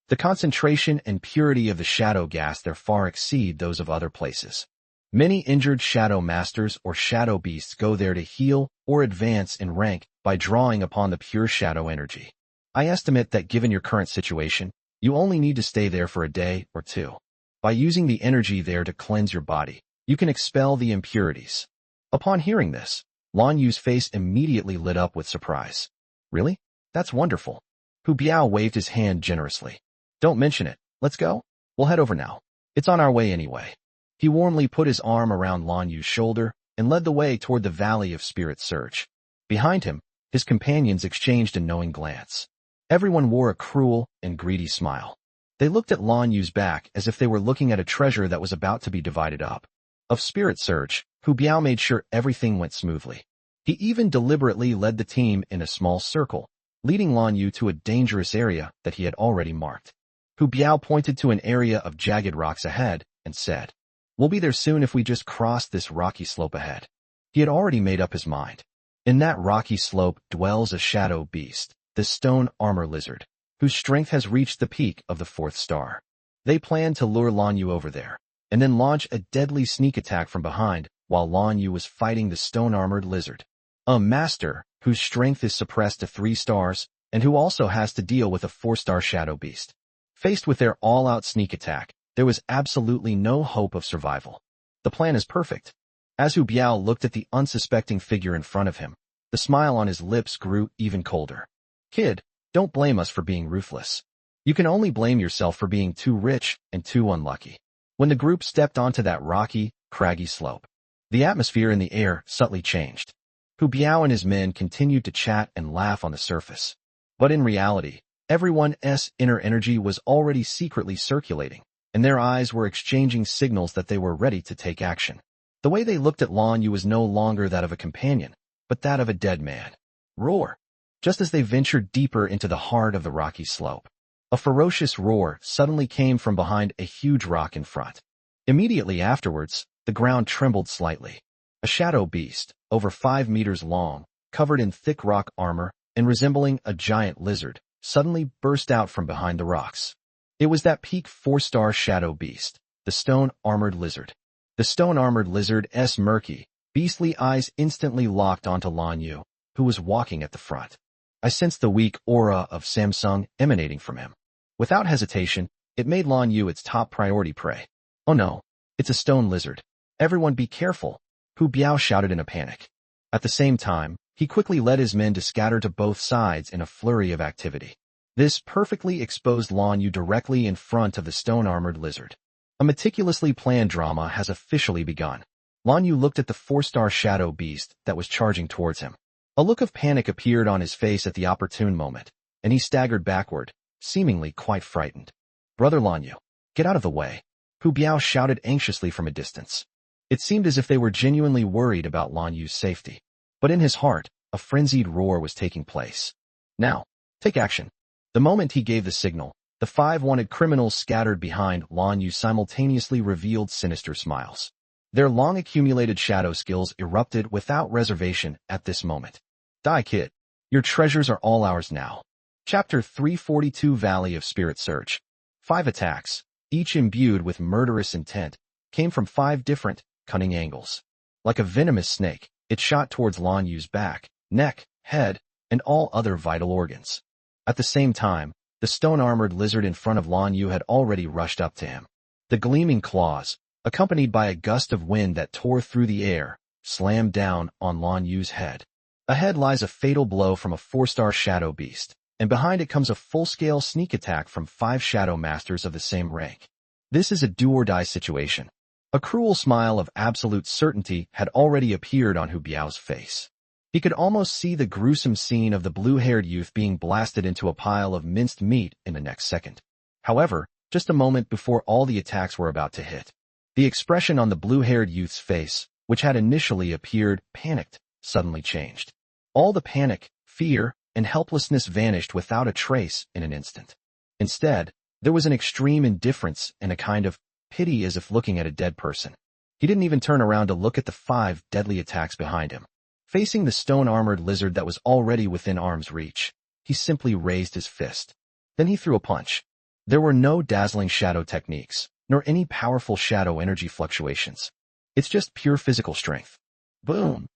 The concentration and purity of the shadow gas there far exceed those of other places. Many injured shadow masters or shadow beasts go there to heal or advance in rank by drawing upon the pure shadow energy. I estimate that given your current situation, you only need to stay there for a day or two. By using the energy there to cleanse your body, you can expel the impurities." Upon hearing this, Lan Yu's face immediately lit up with surprise. "Really? That's wonderful." Hu Biao waved his hand generously. "Don't mention it. Let's go. We'll head over now. It's on our way anyway." He warmly put his arm around Lan Yu's shoulder and led the way toward the Valley of Spirit Surge. Behind him, his companions exchanged a knowing glance. Everyone wore a cruel and greedy smile. They looked at Lan Yu's back as if they were looking at a treasure that was about to be divided up. Of Spirit Surge, Hu Biao made sure everything went smoothly. He even deliberately led the team in a small circle, leading Lan Yu to a dangerous area that he had already marked. Hu Biao pointed to an area of jagged rocks ahead and said, "We'll be there soon if we just cross this rocky slope ahead." He had already made up his mind. In that rocky slope dwells a shadow beast, the stone armor lizard, whose strength has reached the peak of the 4th star. They planned to lure Lan Yu over there, and then launch a deadly sneak attack from behind while Lan Yu was fighting the stone-armored lizard. A master whose strength is suppressed to 3 stars, and who also has to deal with a 4-star shadow beast. Faced with their all-out sneak attack, there was absolutely no hope of survival. The plan is perfect. As Hu Biao looked at the unsuspecting figure in front of him, the smile on his lips grew even colder. "Kid, don't blame us for being ruthless. You can only blame yourself for being too rich and too unlucky." When the group stepped onto that rocky, craggy slope, the atmosphere in the air subtly changed. Hu Biao and his men continued to chat and laugh on the surface. But in reality, everyone's inner energy was already secretly circulating, and their eyes were exchanging signals that they were ready to take action. The way they looked at Lan Yu was no longer that of a companion, but that of a dead man. Roar! Just as they ventured deeper into the heart of the rocky slope, a ferocious roar suddenly came from behind a huge rock in front. Immediately afterwards, the ground trembled slightly. A shadow beast, over 5 meters long, covered in thick rock armor and resembling a giant lizard, suddenly burst out from behind the rocks. It was that peak 4-star shadow beast, the stone-armored lizard. The stone-armored lizard's murky, beastly eyes instantly locked onto Lan Yu, who was walking at the front. I sensed the weak aura of Samsung emanating from him. Without hesitation, it made Lan Yu its top priority prey. Oh no, it's a stone lizard. Everyone be careful, Hu Biao shouted in a panic. At the same time, he quickly led his men to scatter to both sides in a flurry of activity. This perfectly exposed Lan Yu directly in front of the stone-armored lizard. A meticulously planned drama has officially begun. Lan Yu looked at the 4-star shadow beast that was charging towards him. A look of panic appeared on his face at the opportune moment, and he staggered backward, seemingly quite frightened. Brother Lan Yu, get out of the way, Hu Biao shouted anxiously from a distance. It seemed as if they were genuinely worried about Lan Yu's safety. But in his heart, a frenzied roar was taking place. Now, take action. The moment he gave the signal, the 5 wanted criminals scattered behind Lan Yu simultaneously revealed sinister smiles. Their long-accumulated shadow skills erupted without reservation at this moment. Die, kid. Your treasures are all ours now. Chapter 342 Valley of Spirit Surge. 5 attacks, each imbued with murderous intent, came from 5 different, cunning angles. Like a venomous snake, it shot towards Lan Yu's back, neck, head, and all other vital organs. At the same time, the stone-armored lizard in front of Lan Yu had already rushed up to him. The gleaming claws, accompanied by a gust of wind that tore through the air, slammed down on Lan Yu's head. Ahead lies a fatal blow from a 4-star shadow beast, and behind it comes a full-scale sneak attack from 5 shadow masters of the same rank. This is a do-or-die situation. A cruel smile of absolute certainty had already appeared on Hu Biao's face. He could almost see the gruesome scene of the blue-haired youth being blasted into a pile of minced meat in the next second. However, just a moment before all the attacks were about to hit, the expression on the blue-haired youth's face, which had initially appeared panicked, suddenly changed. All the panic, fear, and helplessness vanished without a trace in an instant. Instead, there was an extreme indifference and a kind of pity as if looking at a dead person. He didn't even turn around to look at the 5 deadly attacks behind him. Facing the stone-armored lizard that was already within arm's reach, he simply raised his fist. Then he threw a punch. There were no dazzling shadow techniques, nor any powerful shadow energy fluctuations. It's just pure physical strength. Boom!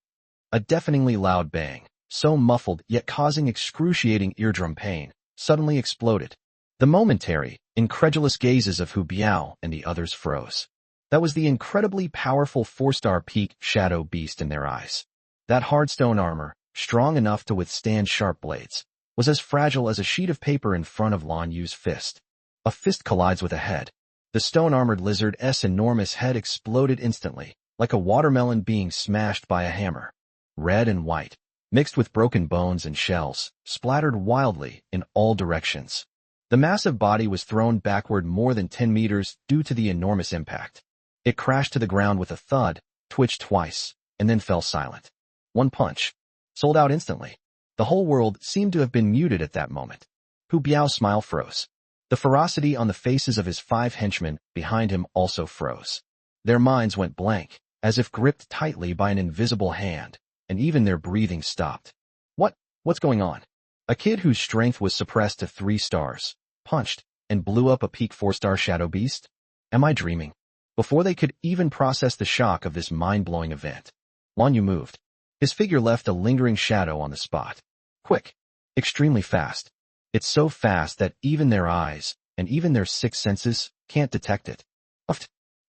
A deafeningly loud bang, so muffled yet causing excruciating eardrum pain, suddenly exploded. The momentary, incredulous gazes of Hu Biao and the others froze. That was the incredibly powerful 4-star peak shadow beast in their eyes. That hard stone armor, strong enough to withstand sharp blades, was as fragile as a sheet of paper in front of Lan Yu's fist. A fist collides with a head. The stone-armored lizard's enormous head exploded instantly, like a watermelon being smashed by a hammer. Red and white, mixed with broken bones and shells, splattered wildly in all directions. The massive body was thrown backward more than 10 meters due to the enormous impact. It crashed to the ground with a thud, twitched twice, and then fell silent. One punch. Sold out instantly. The whole world seemed to have been muted at that moment. Hu Biao's smile froze. The ferocity on the faces of his 5 henchmen behind him also froze. Their minds went blank, as if gripped tightly by an invisible hand, and even their breathing stopped. What's going on? A kid whose strength was suppressed to 3 stars, punched, and blew up a peak 4-star shadow beast? Am I dreaming? Before they could even process the shock of this mind-blowing event, Lan Yu moved. His figure left a lingering shadow on the spot. Quick. Extremely fast. It's so fast that even their eyes, and even their 6 senses, can't detect it.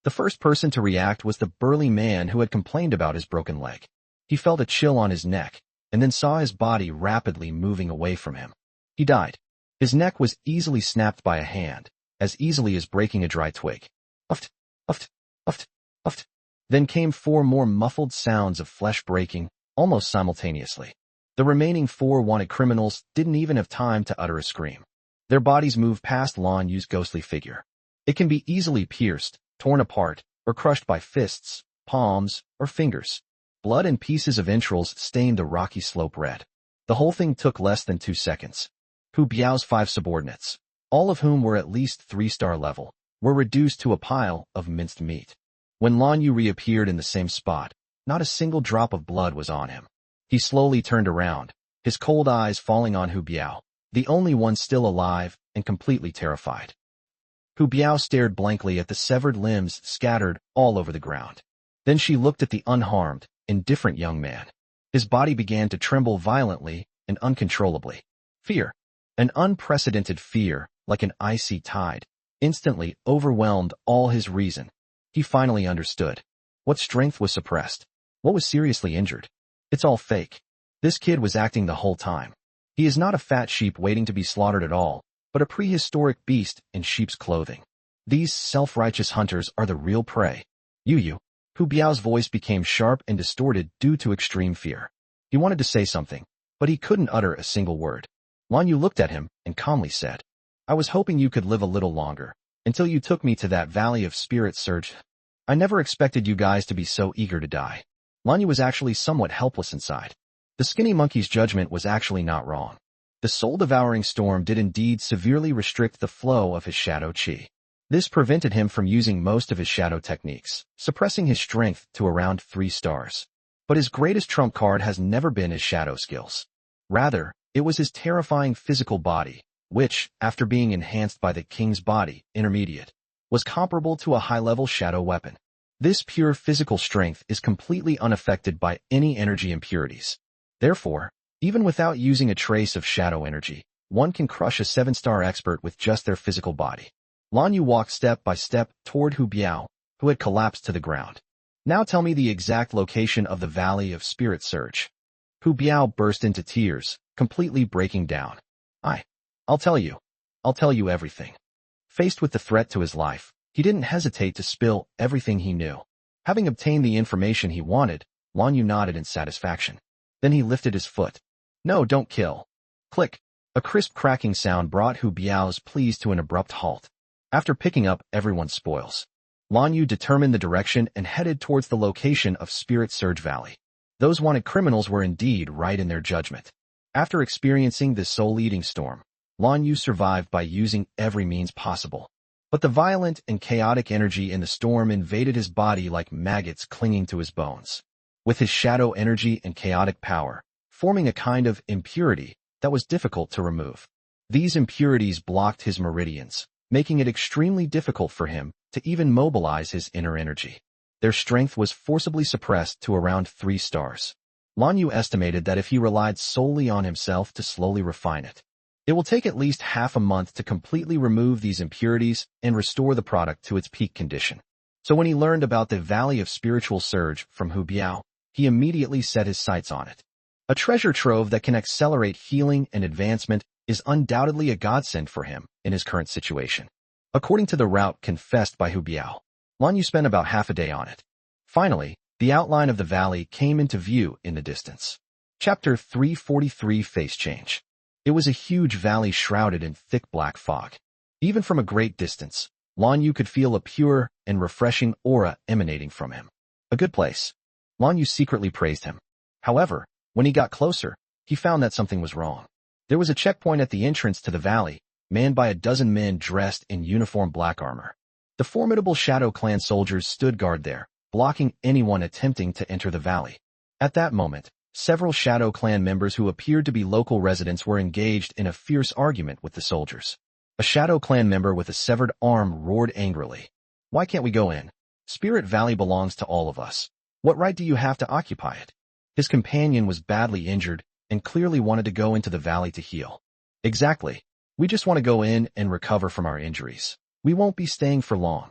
The first person to react was the burly man who had complained about his broken leg. He felt a chill on his neck, and then saw his body rapidly moving away from him. He died. His neck was easily snapped by a hand, as easily as breaking a dry twig. Uft, uft, uft, uft. Then came 4 more muffled sounds of flesh breaking, almost simultaneously. The The remaining 4 wanted criminals didn't even have time to utter a scream. Their bodies moved past Lan Yu's ghostly figure. It can be easily pierced, torn apart, or crushed by fists, palms, or fingers. Blood and pieces of entrails stained the rocky slope red. The whole thing took less than 2 seconds. Hu Biao's 5 subordinates, all of whom were at least 3-star level, were reduced to a pile of minced meat. When Lan Yu reappeared in the same spot, not a single drop of blood was on him. He slowly turned around, his cold eyes falling on Hu Biao, the only one still alive and completely terrified. Hu Biao stared blankly at the severed limbs scattered all over the ground. Then she looked at the unharmed, indifferent young man. His body began to tremble violently and uncontrollably. Fear, an unprecedented fear, like an icy tide, instantly overwhelmed all his reason. He finally understood. What strength was suppressed? What was seriously injured? It's all fake. This kid was acting the whole time. He is not a fat sheep waiting to be slaughtered at all, but a prehistoric beast in sheep's clothing. These self-righteous hunters are the real prey. Yu. Hu Biao's voice became sharp and distorted due to extreme fear. He wanted to say something, but he couldn't utter a single word. Lan Yu looked at him and calmly said, I was hoping you could live a little longer, until you took me to that valley of spirit surge. I never expected you guys to be so eager to die. Lan Yu was actually somewhat helpless inside. The skinny monkey's judgment was actually not wrong. The soul-devouring storm did indeed severely restrict the flow of his shadow qi. This prevented him from using most of his shadow techniques, suppressing his strength to around 3 stars. But his greatest trump card has never been his shadow skills. Rather, it was his terrifying physical body, which, after being enhanced by the king's body, intermediate, was comparable to a high-level shadow weapon. This pure physical strength is completely unaffected by any energy impurities. Therefore, even without using a trace of shadow energy, one can crush a 7-star expert with just their physical body. Lan Yu walked step by step toward Hu Biao, who had collapsed to the ground. Now tell me the exact location of the Valley of Spirit Surge. Hu Biao burst into tears, completely breaking down. I'll tell you. I'll tell you everything. Faced with the threat to his life, he didn't hesitate to spill everything he knew. Having obtained the information he wanted, Lan Yu nodded in satisfaction. Then he lifted his foot. No, don't kill. Click. A crisp cracking sound brought Hu Biao's pleas to an abrupt halt. After picking up everyone's spoils, Lan Yu determined the direction and headed towards the location of Spirit Surge Valley. Those wanted criminals were indeed right in their judgment. After experiencing this soul-eating storm, Lan Yu survived by using every means possible. But the violent and chaotic energy in the storm invaded his body like maggots clinging to his bones. With his shadow energy and chaotic power, forming a kind of impurity that was difficult to remove. These impurities blocked his meridians, making it extremely difficult for him to even mobilize his inner energy. Their strength was forcibly suppressed to around 3 stars. Lan Yu estimated that if he relied solely on himself to slowly refine it, it will take at least half a month to completely remove these impurities and restore the product to its peak condition. So when he learned about the Valley of Spiritual Surge from Hu Biao, he immediately set his sights on it. A treasure trove that can accelerate healing and advancement is undoubtedly a godsend for him in his current situation. According to the route confessed by Hu Biao, Lan Yu spent about half a day on it. Finally, the outline of the valley came into view in the distance. Chapter 343 Face Change. It was a huge valley shrouded in thick black fog. Even from a great distance, Lan Yu could feel a pure and refreshing aura emanating from him. A good place. Lan Yu secretly praised him. However, when he got closer, he found that something was wrong. There was a checkpoint at the entrance to the valley, manned by a dozen men dressed in uniform black armor. The formidable Shadow Clan soldiers stood guard there, blocking anyone attempting to enter the valley. At that moment, several Shadow Clan members who appeared to be local residents were engaged in a fierce argument with the soldiers. A Shadow Clan member with a severed arm roared angrily. Why can't we go in? Spirit Valley belongs to all of us. What right do you have to occupy it? His companion was badly injured and clearly wanted to go into the valley to heal. Exactly. We just want to go in and recover from our injuries. We won't be staying for long.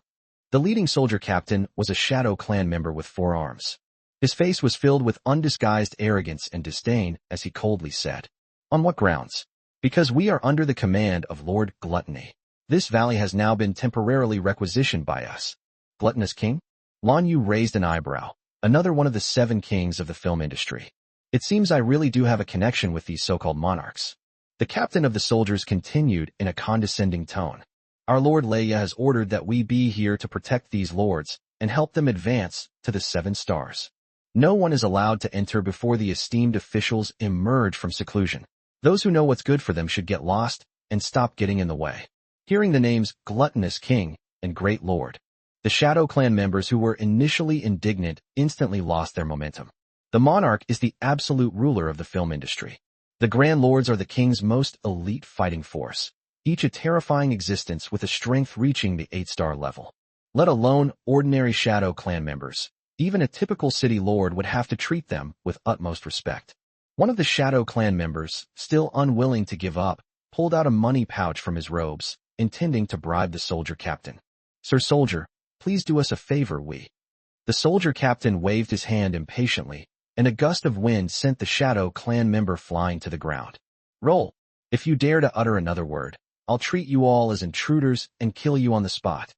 The leading soldier captain was a Shadow Clan member with 4 arms. His face was filled with undisguised arrogance and disdain as he coldly said, On what grounds? Because we are under the command of Lord Gluttony. This valley has now been temporarily requisitioned by us. Gluttonous king? Lan Yu raised an eyebrow, another one of the 7 kings of the film industry. It seems I really do have a connection with these so-called monarchs. The captain of the soldiers continued in a condescending tone. Our Lord Leia has ordered that we be here to protect these lords and help them advance to the 7 stars. No one is allowed to enter before the esteemed officials emerge from seclusion. Those who know what's good for them should get lost and stop getting in the way. Hearing the names Gluttonous King and Great Lord, the Shadow Clan members who were initially indignant instantly lost their momentum. The monarch is the absolute ruler of the film industry. The Grand Lords are the king's most elite fighting force, each a terrifying existence with a strength reaching the 8-star level. Let alone ordinary Shadow Clan members. Even a typical city lord would have to treat them with utmost respect. One of the Shadow Clan members, still unwilling to give up, pulled out a money pouch from his robes, intending to bribe the soldier captain. Sir Soldier, please do us a favor, The soldier captain waved his hand impatiently, and a gust of wind sent the Shadow Clan member flying to the ground. Roll. If you dare to utter another word, I'll treat you all as intruders and kill you on the spot.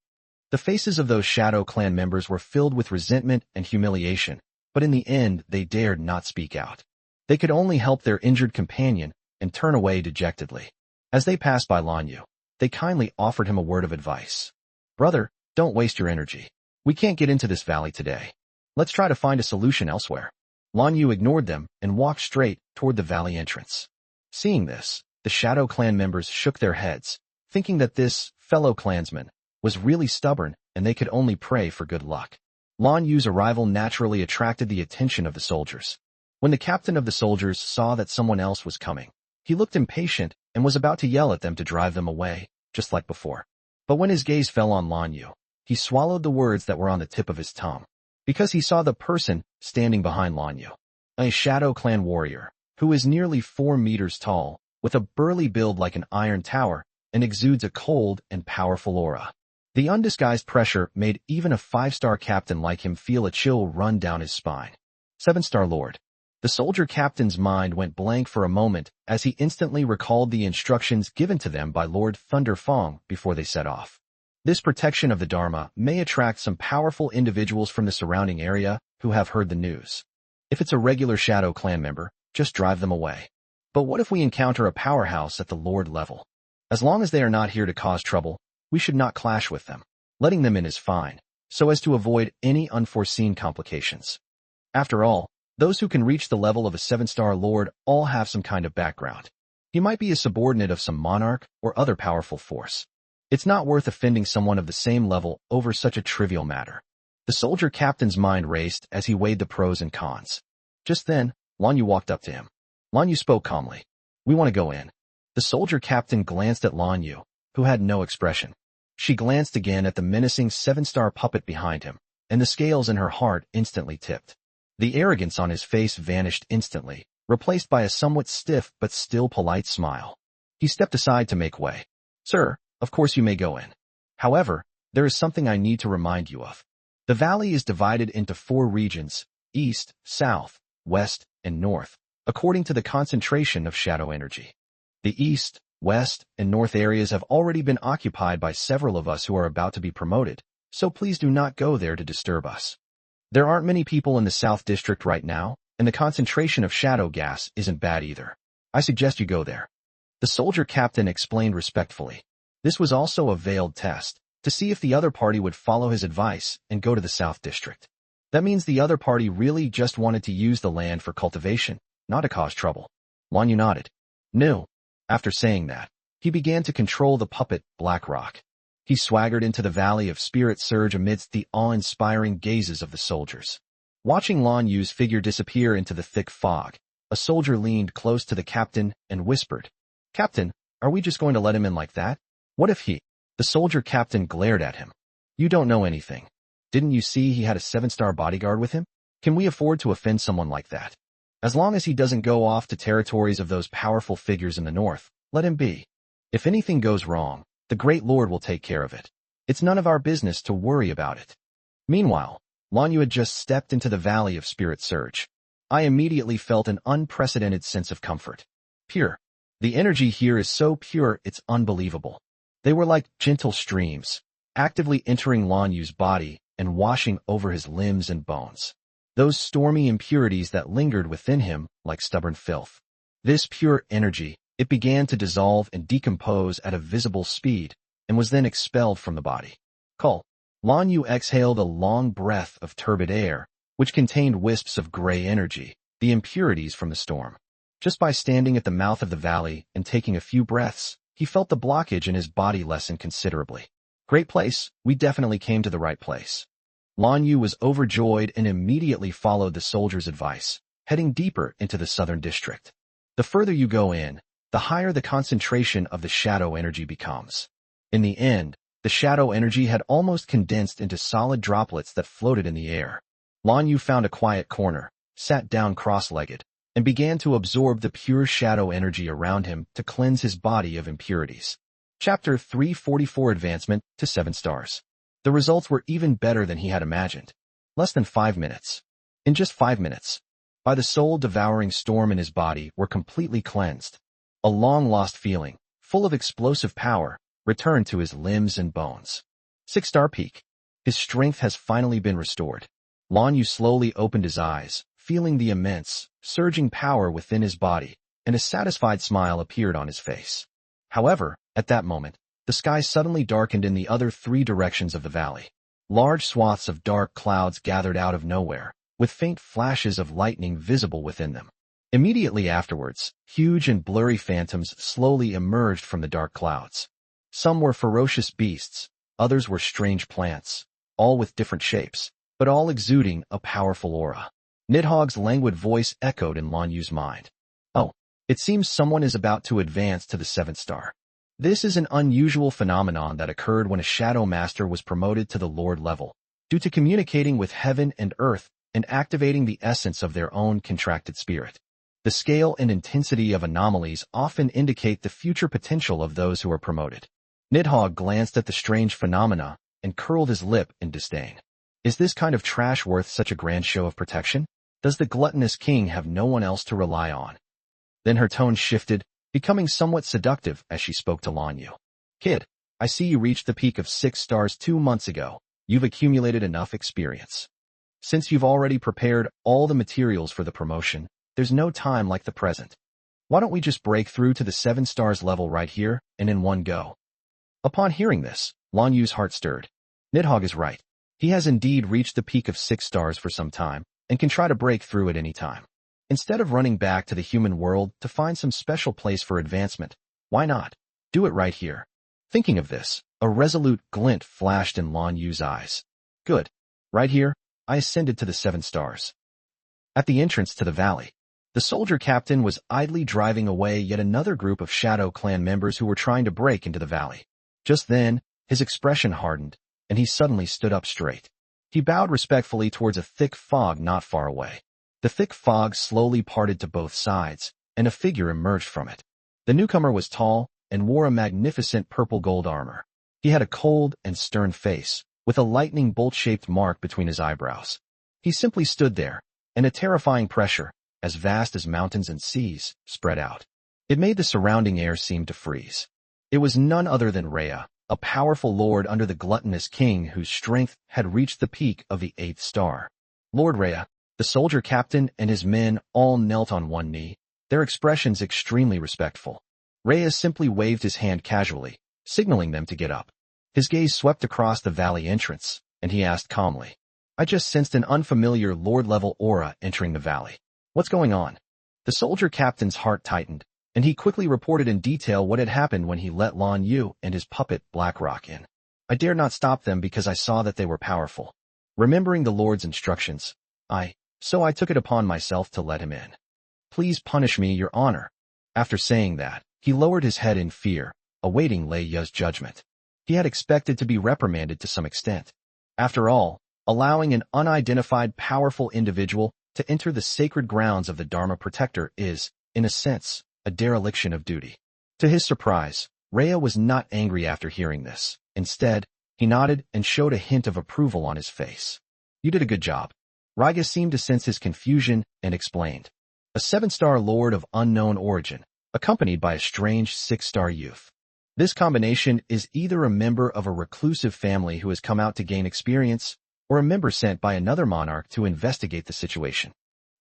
The faces of those Shadow Clan members were filled with resentment and humiliation, but in the end they dared not speak out. They could only help their injured companion and turn away dejectedly. As they passed by Lan Yu, they kindly offered him a word of advice. Brother, don't waste your energy. We can't get into this valley today. Let's try to find a solution elsewhere. Lan Yu ignored them and walked straight toward the valley entrance. Seeing this, the Shadow Clan members shook their heads, thinking that this fellow clansman was really stubborn and they could only pray for good luck. Lan Yu's arrival naturally attracted the attention of the soldiers. When the captain of the soldiers saw that someone else was coming, he looked impatient and was about to yell at them to drive them away, just like before. But when his gaze fell on Lan Yu, he swallowed the words that were on the tip of his tongue, because he saw the person standing behind Lan Yu, a Shadow Clan warrior, who is nearly 4 meters tall, with a burly build like an iron tower, and exudes a cold and powerful aura. The undisguised pressure made even a 5-star captain like him feel a chill run down his spine. 7-star Lord. The soldier captain's mind went blank for a moment as he instantly recalled the instructions given to them by Lord Thunder Fong before they set off. This protection of the Dharma may attract some powerful individuals from the surrounding area who have heard the news. If it's a regular Shadow Clan member, just drive them away. But what if we encounter a powerhouse at the Lord level? As long as they are not here to cause trouble, we should not clash with them. Letting them in is fine, so as to avoid any unforeseen complications. After all, those who can reach the level of a 7-star Lord all have some kind of background. He might be a subordinate of some monarch or other powerful force. It's not worth offending someone of the same level over such a trivial matter. The soldier captain's mind raced as he weighed the pros and cons. Just then, Lan Yu walked up to him. Lan Yu spoke calmly. We want to go in. The soldier captain glanced at Lan Yu, who had no expression. She glanced again at the menacing 7-star puppet behind him, and the scales in her heart instantly tipped. The arrogance on his face vanished instantly, replaced by a somewhat stiff but still polite smile. He stepped aside to make way. Sir, of course you may go in. However, there is something I need to remind you of. The valley is divided into 4 regions, east, south, west, and north, according to the concentration of shadow energy. The east, west, and north areas have already been occupied by several of us who are about to be promoted, so please do not go there to disturb us. There aren't many people in the South District right now, and the concentration of shadow gas isn't bad either. I suggest you go there. The soldier captain explained respectfully. This was also a veiled test, to see if the other party would follow his advice and go to the South District. That means the other party really just wanted to use the land for cultivation, not to cause trouble. Lan Yu nodded. No. After saying that, he began to control the puppet, Black Rock. He swaggered into the Valley of Spirit Surge amidst the awe-inspiring gazes of the soldiers. Watching Lan Yu's figure disappear into the thick fog, a soldier leaned close to the captain and whispered, Captain, are we just going to let him in like that? What if he... The soldier captain glared at him. You don't know anything. Didn't you see he had a 7-star bodyguard with him? Can we afford to offend someone like that? As long as he doesn't go off to territories of those powerful figures in the north, let him be. If anything goes wrong, the Great Lord will take care of it. It's none of our business to worry about it. Meanwhile, Lan Yu had just stepped into the Valley of Spirit Surge. I immediately felt an unprecedented sense of comfort. Pure. The energy here is so pure it's unbelievable. They were like gentle streams, actively entering Lan Yu's body and washing over his limbs and bones. those stormy impurities that lingered within him like stubborn filth. This pure energy, it began to dissolve and decompose at a visible speed, and was then expelled from the body. Cull. Lan Yu exhaled a long breath of turbid air, which contained wisps of gray energy, the impurities from the storm. Just by standing at the mouth of the valley and taking a few breaths, he felt the blockage in his body lessen considerably. Great place, we definitely came to the right place. Lan Yu was overjoyed and immediately followed the soldier's advice, heading deeper into the southern district. The further you go in, the higher the concentration of the shadow energy becomes. In the end, the shadow energy had almost condensed into solid droplets that floated in the air. Lan Yu found a quiet corner, sat down cross-legged, and began to absorb the pure shadow energy around him to cleanse his body of impurities. Chapter 344 Advancement to 7 stars. The results were even better than he had imagined. Less than 5 minutes. In just 5 minutes, by the soul-devouring storm in his body, were completely cleansed. A long-lost feeling, full of explosive power, returned to his limbs and bones. 6-star peak. His strength has finally been restored. Lan Yu slowly opened his eyes, feeling the immense, surging power within his body, and a satisfied smile appeared on his face. However, at that moment, the sky suddenly darkened in the other 3 directions of the valley. Large swaths of dark clouds gathered out of nowhere, with faint flashes of lightning visible within them. Immediately afterwards, huge and blurry phantoms slowly emerged from the dark clouds. Some were ferocious beasts, others were strange plants, all with different shapes, but all exuding a powerful aura. Nidhogg's languid voice echoed in Lan Yu's mind. Oh, it seems someone is about to advance to the 7th star. This is an unusual phenomenon that occurred when a Shadow Master was promoted to the Lord level, due to communicating with heaven and earth and activating the essence of their own contracted spirit. The scale and intensity of anomalies often indicate the future potential of those who are promoted. Nidhogg glanced at the strange phenomena and curled his lip in disdain. Is this kind of trash worth such a grand show of protection? Does the gluttonous king have no one else to rely on? Then her tone shifted, becoming somewhat seductive as she spoke to Lan Yu. Kid, I see you reached the peak of 6 stars 2 months ago. You've accumulated enough experience. Since you've already prepared all the materials for the promotion, there's no time like the present. Why don't we just break through to the 7 stars level right here and in one go? Upon hearing this, Lan Yu's heart stirred. Nidhogg is right. He has indeed reached the peak of 6 stars for some time and can try to break through at any time. Instead of running back to the human world to find some special place for advancement, why not? Do it right here. Thinking of this, a resolute glint flashed in Lan Yu's eyes. Good. Right here, I ascended to the 7 stars. At the entrance to the valley, the soldier captain was idly driving away yet another group of Shadow Clan members who were trying to break into the valley. Just then, his expression hardened, and he suddenly stood up straight. He bowed respectfully towards a thick fog not far away. The thick fog slowly parted to both sides, and a figure emerged from it. The newcomer was tall and wore a magnificent purple-gold armor. He had a cold and stern face, with a lightning bolt-shaped mark between his eyebrows. He simply stood there, and a terrifying pressure, as vast as mountains and seas, spread out. It made the surrounding air seem to freeze. It was none other than Rhea, a powerful lord under the gluttonous king whose strength had reached the peak of the 8th star. Lord Rhea, the soldier captain and his men all knelt on one knee, their expressions extremely respectful. Rhea simply waved his hand casually, signaling them to get up. His gaze swept across the valley entrance, and he asked calmly, I just sensed an unfamiliar lord-level aura entering the valley. What's going on? The soldier captain's heart tightened, and he quickly reported in detail what had happened when he let Lan Yu and his puppet Blackrock in. I dared not stop them because I saw that they were powerful. Remembering the Lord's instructions, So I took it upon myself to let him in. Please punish me, Your Honor. After saying that, he lowered his head in fear, awaiting Lei Ye's judgment. He had expected to be reprimanded to some extent. After all, allowing an unidentified powerful individual to enter the sacred grounds of the Dharma Protector is, in a sense, a dereliction of duty. To his surprise, Rhea was not angry after hearing this. Instead, he nodded and showed a hint of approval on his face. You did a good job. Rhea seemed to sense his confusion and explained. A 7-star lord of unknown origin, accompanied by a strange 6-star youth. This combination is either a member of a reclusive family who has come out to gain experience, or a member sent by another monarch to investigate the situation.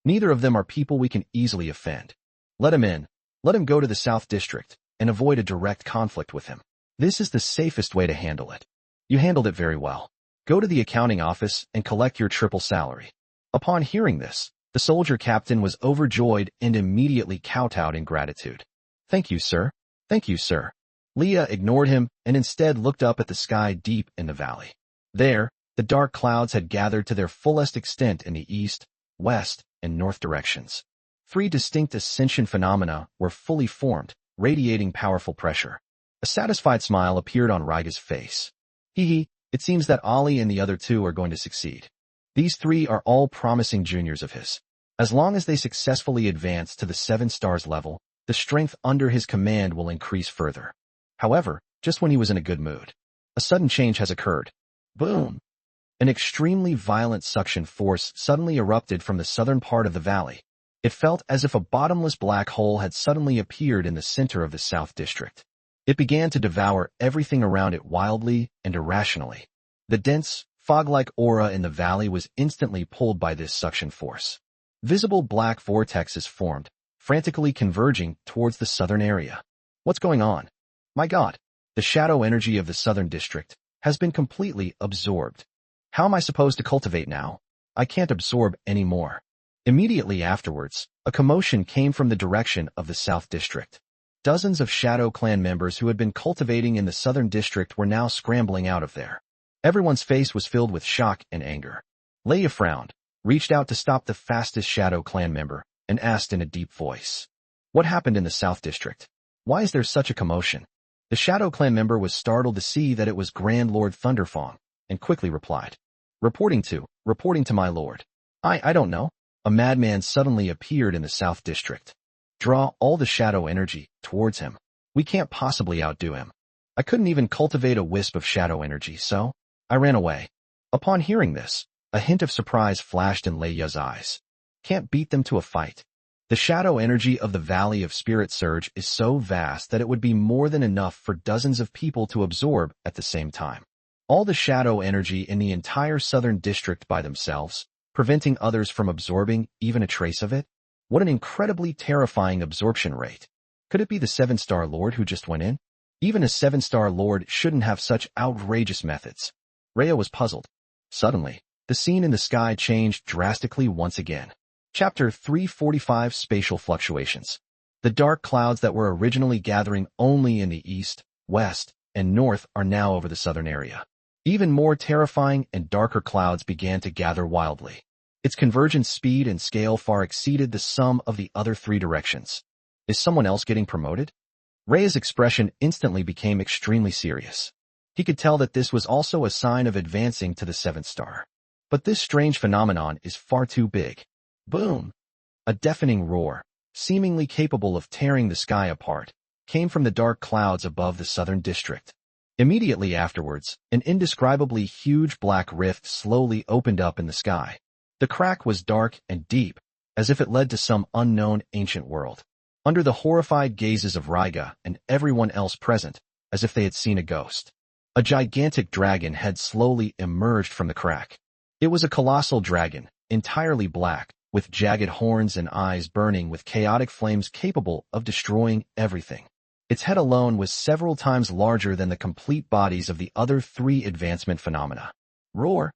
Neither of them are people we can easily offend. Let him in. Let him go to the South District and avoid a direct conflict with him. This is the safest way to handle it. You handled it very well. Go to the accounting office and collect your triple salary. Upon hearing this, the soldier captain was overjoyed and immediately kowtowed in gratitude. Thank you, sir. Thank you, sir. Leah ignored him and instead looked up at the sky deep in the valley. There, the dark clouds had gathered to their fullest extent in the east, west, and north directions. 3 distinct ascension phenomena were fully formed, radiating powerful pressure. A satisfied smile appeared on Raiga's face. Hee, it seems that Ali and the other 2 are going to succeed. These 3 are all promising juniors of his. As long as they successfully advance to the 7 stars level, the strength under his command will increase further. However, just when he was in a good mood, a sudden change has occurred. Boom! An extremely violent suction force suddenly erupted from the southern part of the valley. It felt as if a bottomless black hole had suddenly appeared in the center of the South District. It began to devour everything around it wildly and irrationally. The dense, fog-like aura in the valley was instantly pulled by this suction force. Visible black vortexes formed, frantically converging towards the southern area. What's going on? My God, the shadow energy of the southern district has been completely absorbed. How am I supposed to cultivate now? I can't absorb any more. Immediately afterwards, a commotion came from the direction of the South District. Dozens of Shadow Clan members who had been cultivating in the Southern District were now scrambling out of there. Everyone's face was filled with shock and anger. Leia frowned, reached out to stop the fastest Shadow Clan member, and asked in a deep voice, "What happened in the South District? Why is there such a commotion?" The Shadow Clan member was startled to see that it was Grand Lord Thunderfang, and quickly replied, Reporting to my lord. I don't know. A madman suddenly appeared in the South District. Draw all the shadow energy towards him. We can't possibly outdo him. I couldn't even cultivate a wisp of shadow energy, so I ran away. Upon hearing this, a hint of surprise flashed in Leia's eyes. Can't beat them to a fight. The shadow energy of the Valley of Spirit Surge is so vast that it would be more than enough for dozens of people to absorb at the same time. All the shadow energy in the entire Southern District by themselves, preventing others from absorbing even a trace of it? What an incredibly terrifying absorption rate. Could it be the 7-star Lord who just went in? Even a 7-star Lord shouldn't have such outrageous methods. Rhea was puzzled. Suddenly, the scene in the sky changed drastically once again. Chapter 345 Spatial Fluctuations. The dark clouds that were originally gathering only in the east, west, and north are now over the southern area. Even more terrifying and darker clouds began to gather wildly. Its convergence speed and scale far exceeded the sum of the other 3 directions. Is someone else getting promoted? Rhea's expression instantly became extremely serious. He could tell that this was also a sign of advancing to the 7th star. But this strange phenomenon is far too big. Boom! A deafening roar, seemingly capable of tearing the sky apart, came from the dark clouds above the southern district. Immediately afterwards, an indescribably huge black rift slowly opened up in the sky. The crack was dark and deep, as if it led to some unknown ancient world. Under the horrified gazes of Raiga and everyone else present, as if they had seen a ghost, a gigantic dragon had slowly emerged from the crack. It was a colossal dragon, entirely black, with jagged horns and eyes burning with chaotic flames capable of destroying everything. Its head alone was several times larger than the complete bodies of the other 3 advancement phenomena. Roar!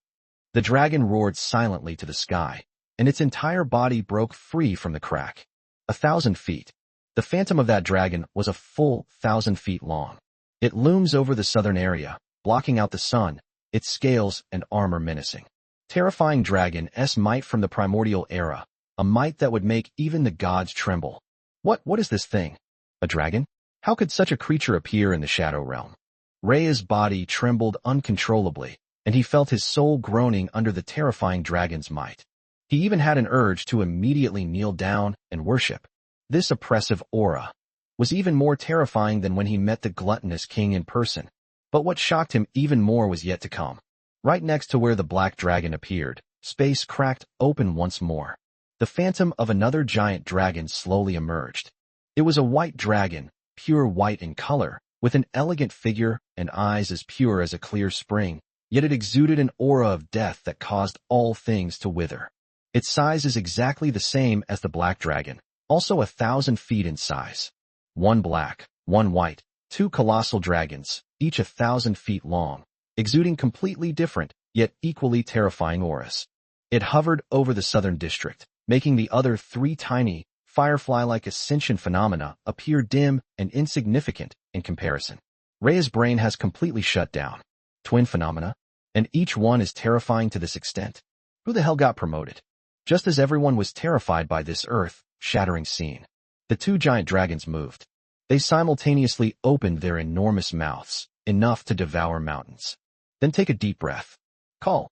The dragon roared silently to the sky, and its entire body broke free from the crack. 1,000 feet. The phantom of that dragon was a full 1,000 feet long. It looms over the southern area, blocking out the sun, its scales and armor menacing. Terrifying dragon-s might from the primordial era, a might that would make even the gods tremble. What is this thing? A dragon? How could such a creature appear in the shadow realm? Rhea's body trembled uncontrollably, and he felt his soul groaning under the terrifying dragon's might. He even had an urge to immediately kneel down and worship. This oppressive aura was even more terrifying than when he met the gluttonous king in person. But what shocked him even more was yet to come. Right next to where the black dragon appeared, space cracked open once more. The phantom of another giant dragon slowly emerged. It was a white dragon, pure white in color, with an elegant figure and eyes as pure as a clear spring, yet it exuded an aura of death that caused all things to wither. Its size is exactly the same as the black dragon, also 1,000 feet in size. One black, one white, two colossal dragons, each 1,000 feet long, exuding completely different, yet equally terrifying auras. It hovered over the southern district, making the other three tiny, firefly-like ascension phenomena appear dim and insignificant in comparison. Rhea's brain has completely shut down. Twin phenomena, and each one is terrifying to this extent. Who the hell got promoted? Just as everyone was terrified by this earth-shattering scene, the two giant dragons moved. They simultaneously opened their enormous mouths, enough to devour mountains. Then take a deep breath. Call.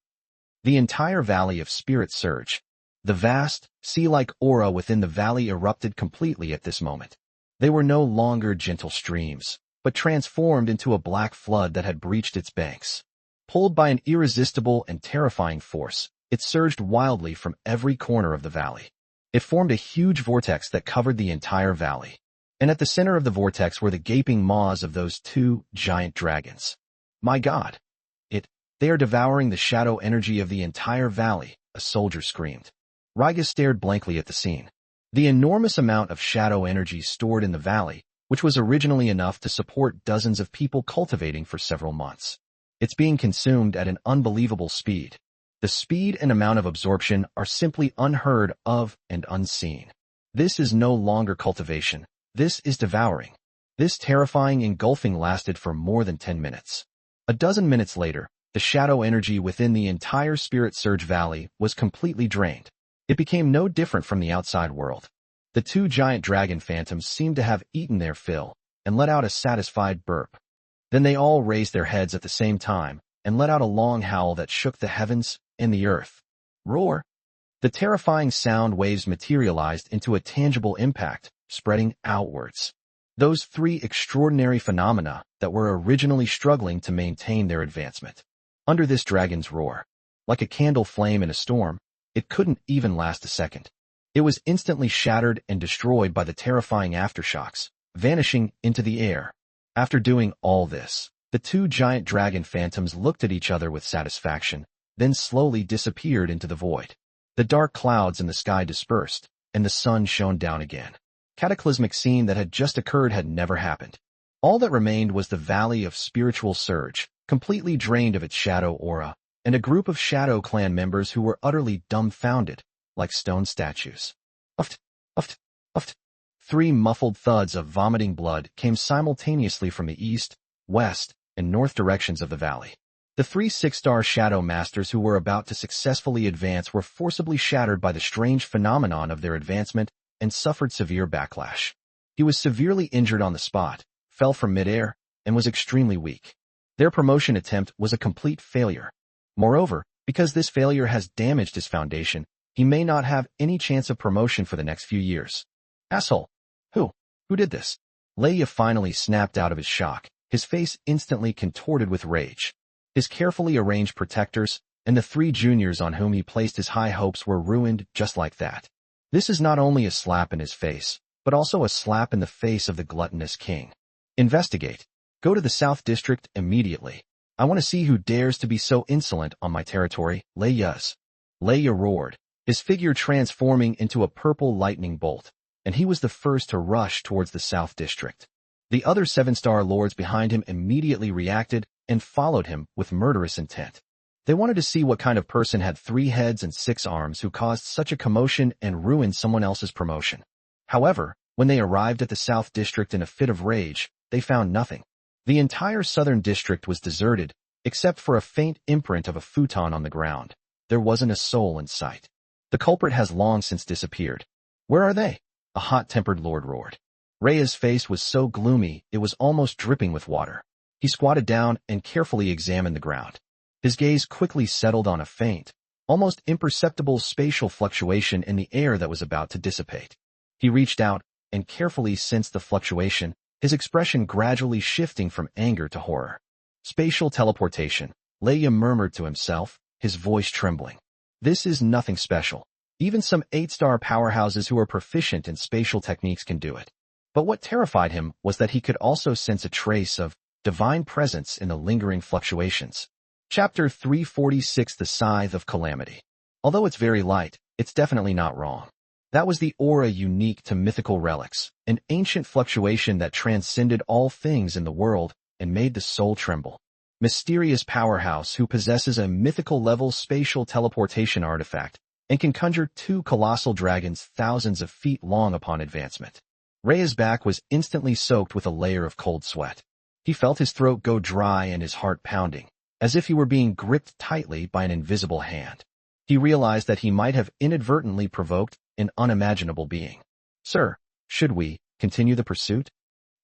The entire valley of Spirit surged. The vast, sea-like aura within the valley erupted completely at this moment. They were no longer gentle streams, but transformed into a black flood that had breached its banks. Pulled by an irresistible and terrifying force, it surged wildly from every corner of the valley. It formed a huge vortex that covered the entire valley. And at the center of the vortex were the gaping maws of those two giant dragons. My God! They are devouring the shadow energy of the entire valley, a soldier screamed. Riga stared blankly at the scene. The enormous amount of shadow energy stored in the valley, which was originally enough to support dozens of people cultivating for several months. It's being consumed at an unbelievable speed. The speed and amount of absorption are simply unheard of and unseen. This is no longer cultivation. This is devouring. This terrifying engulfing lasted for more than 10 minutes. A dozen minutes later, the shadow energy within the entire Spirit Surge Valley was completely drained. It became no different from the outside world. The two giant dragon phantoms seemed to have eaten their fill and let out a satisfied burp. Then they all raised their heads at the same time and let out a long howl that shook the heavens and the earth. Roar! The terrifying sound waves materialized into a tangible impact, spreading outwards. Those three extraordinary phenomena that were originally struggling to maintain their advancement. Under this dragon's roar, like a candle flame in a storm, it couldn't even last a second. It was instantly shattered and destroyed by the terrifying aftershocks, vanishing into the air. After doing all this, the two giant dragon phantoms looked at each other with satisfaction, then slowly disappeared into the void. The dark clouds in the sky dispersed, and the sun shone down again. Cataclysmic scene that had just occurred had never happened. All that remained was the Valley of Spiritual Surge, completely drained of its shadow aura, and a group of Shadow Clan members who were utterly dumbfounded, like stone statues. Uft, uft, uft. 3 muffled thuds of vomiting blood came simultaneously from the east, west, and north directions of the valley. The 3 six-star Shadow Masters who were about to successfully advance were forcibly shattered by the strange phenomenon of their advancement and suffered severe backlash. He was severely injured on the spot, fell from midair, and was extremely weak. Their promotion attempt was a complete failure. Moreover, because this failure has damaged his foundation, he may not have any chance of promotion for the next few years. Asshole! Who did this? Leia finally snapped out of his shock, his face instantly contorted with rage. His carefully arranged protectors and the 3 juniors on whom he placed his high hopes were ruined just like that. This is not only a slap in his face, but also a slap in the face of the gluttonous king. Investigate. Go to the South District immediately. I want to see who dares to be so insolent on my territory. Leia roared, his figure transforming into a purple lightning bolt, and he was the first to rush towards the South District. The other 7-star lords behind him immediately reacted and followed him with murderous intent. They wanted to see what kind of person had 3 heads and 6 arms who caused such a commotion and ruined someone else's promotion. However, when they arrived at the South District in a fit of rage, they found nothing. The entire Southern District was deserted, except for a faint imprint of a futon on the ground. There wasn't a soul in sight. The culprit has long since disappeared. Where are they? A hot-tempered lord roared. Rhea's face was so gloomy it was almost dripping with water. He squatted down and carefully examined the ground. His gaze quickly settled on a faint, almost imperceptible spatial fluctuation in the air that was about to dissipate. He reached out and carefully sensed the fluctuation, his expression gradually shifting from anger to horror. Spatial teleportation, Leia murmured to himself, his voice trembling. This is nothing special. Even some 8-star powerhouses who are proficient in spatial techniques can do it. But what terrified him was that he could also sense a trace of divine presence in the lingering fluctuations. Chapter 346, The Scythe of Calamity. Although it's very light, it's definitely not wrong. That was the aura unique to mythical relics, an ancient fluctuation that transcended all things in the world and made the soul tremble. Mysterious powerhouse who possesses a mythical-level spatial teleportation artifact and can conjure two colossal dragons thousands of feet long upon advancement. Reia's back was instantly soaked with a layer of cold sweat. He felt his throat go dry and his heart pounding, as if he were being gripped tightly by an invisible hand. He realized that he might have inadvertently provoked an unimaginable being. "Sir, should we continue the pursuit?"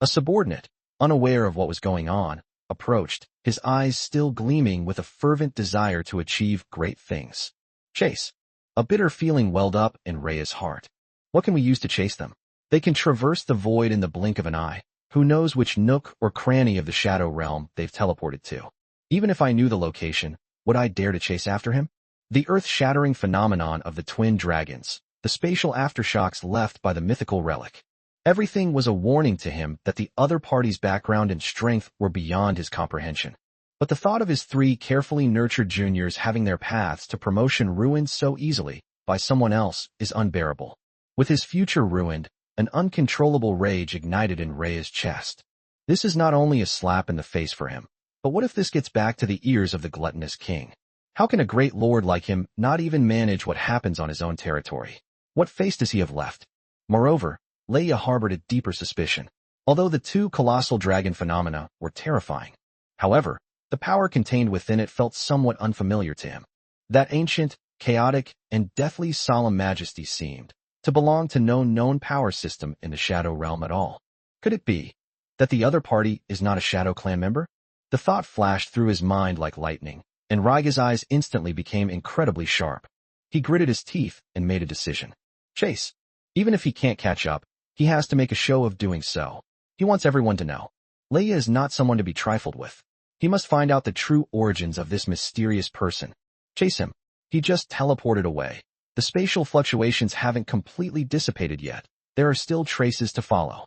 A subordinate, unaware of what was going on, approached, his eyes still gleaming with a fervent desire to achieve great things. "Chase." A bitter feeling welled up in Reia's heart. "What can we use to chase them? They can traverse the void in the blink of an eye. Who knows which nook or cranny of the shadow realm they've teleported to? Even if I knew the location, would I dare to chase after him?" The earth-shattering phenomenon of the twin dragons, the spatial aftershocks left by the mythical relic. Everything was a warning to him that the other party's background and strength were beyond his comprehension. But the thought of his three carefully nurtured juniors having their paths to promotion ruined so easily by someone else is unbearable. With his future ruined, an uncontrollable rage ignited in Reia's chest. This is not only a slap in the face for him, but what if this gets back to the ears of the gluttonous king? How can a great lord like him not even manage what happens on his own territory? What face does he have left? Moreover, Leia harbored a deeper suspicion. Although the two colossal dragon phenomena were terrifying, however, the power contained within it felt somewhat unfamiliar to him. That ancient, chaotic, and deathly solemn majesty seemed to belong to no known power system in the Shadow Realm at all. Could it be that the other party is not a Shadow Clan member? The thought flashed through his mind like lightning, and Raiga's eyes instantly became incredibly sharp. He gritted his teeth and made a decision. Chase. Even if he can't catch up, he has to make a show of doing so. He wants everyone to know. Leia is not someone to be trifled with. He must find out the true origins of this mysterious person. Chase him. He just teleported away. The spatial fluctuations haven't completely dissipated yet. There are still traces to follow.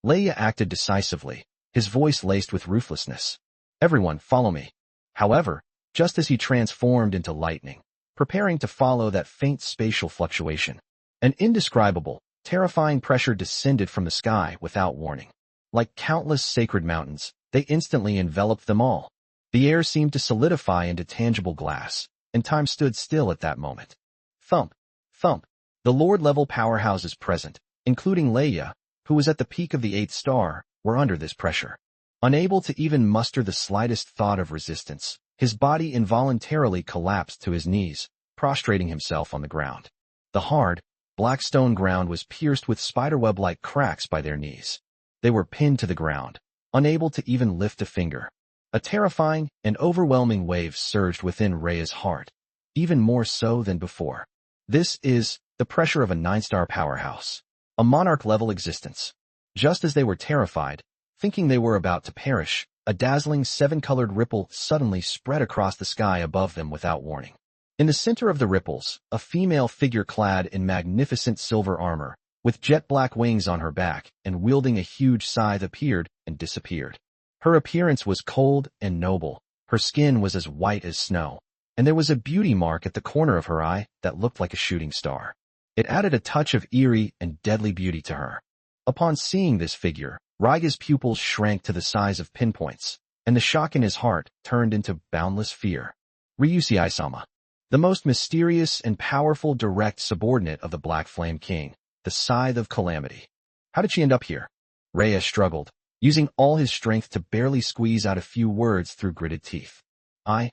Leia acted decisively, his voice laced with ruthlessness. "Everyone, follow me." However, just as he transformed into lightning, preparing to follow that faint spatial fluctuation, an indescribable, terrifying pressure descended from the sky without warning. Like countless sacred mountains, they instantly enveloped them all. The air seemed to solidify into tangible glass, and time stood still at that moment. Thump, thump. The Lord-level powerhouses present, including Leia, who was at the peak of the 8th star, were under this pressure. Unable to even muster the slightest thought of resistance, his body involuntarily collapsed to his knees, prostrating himself on the ground. The hard, black stone ground was pierced with spiderweb-like cracks by their knees. They were pinned to the ground, unable to even lift a finger. A terrifying and overwhelming wave surged within Reia's heart, even more so than before. This is the pressure of a 9-star powerhouse, a monarch-level existence. Just as they were terrified, thinking they were about to perish, a dazzling 7-colored ripple suddenly spread across the sky above them without warning. In the center of the ripples, a female figure clad in magnificent silver armor, with jet-black wings on her back and wielding a huge scythe appeared and disappeared. Her appearance was cold and noble, her skin was as white as snow, and there was a beauty mark at the corner of her eye that looked like a shooting star. It added a touch of eerie and deadly beauty to her. Upon seeing this figure, Raiga's pupils shrank to the size of pinpoints, and the shock in his heart turned into boundless fear. Ryusei-sama, the most mysterious and powerful direct subordinate of the Black Flame King, the Scythe of Calamity. How did she end up here? Reia struggled, using all his strength to barely squeeze out a few words through gritted teeth. I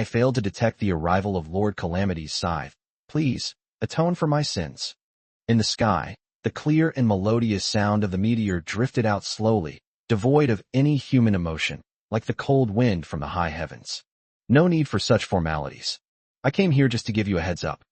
failed to detect the arrival of Lord Calamity's scythe. Please, atone for my sins. In the sky, the clear and melodious sound of the meteor drifted out slowly, devoid of any human emotion, like the cold wind from the high heavens. No need for such formalities. I came here just to give you a heads up.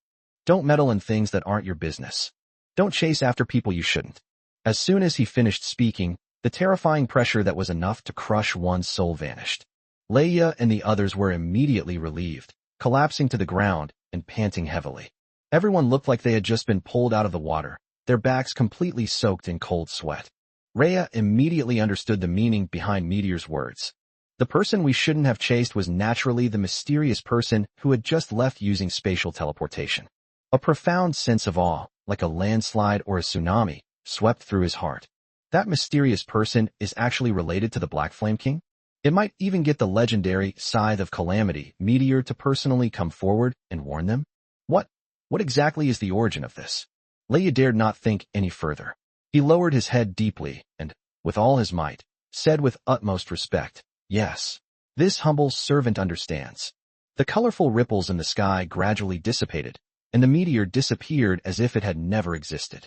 Don't meddle in things that aren't your business. Don't chase after people you shouldn't. As soon as he finished speaking, the terrifying pressure that was enough to crush one's soul vanished. Leia and the others were immediately relieved, collapsing to the ground and panting heavily. Everyone looked like they had just been pulled out of the water, their backs completely soaked in cold sweat. Reia immediately understood the meaning behind Meteor's words. The person we shouldn't have chased was naturally the mysterious person who had just left using spatial teleportation. A profound sense of awe, like a landslide or a tsunami, swept through his heart. That mysterious person is actually related to the Black Flame King? It might even get the legendary Scythe of Calamity meteor to personally come forward and warn them? What exactly is the origin of this? Leia dared not think any further. He lowered his head deeply and, with all his might, said with utmost respect, "Yes, this humble servant understands." The colorful ripples in the sky gradually dissipated, and the meteor disappeared as if it had never existed.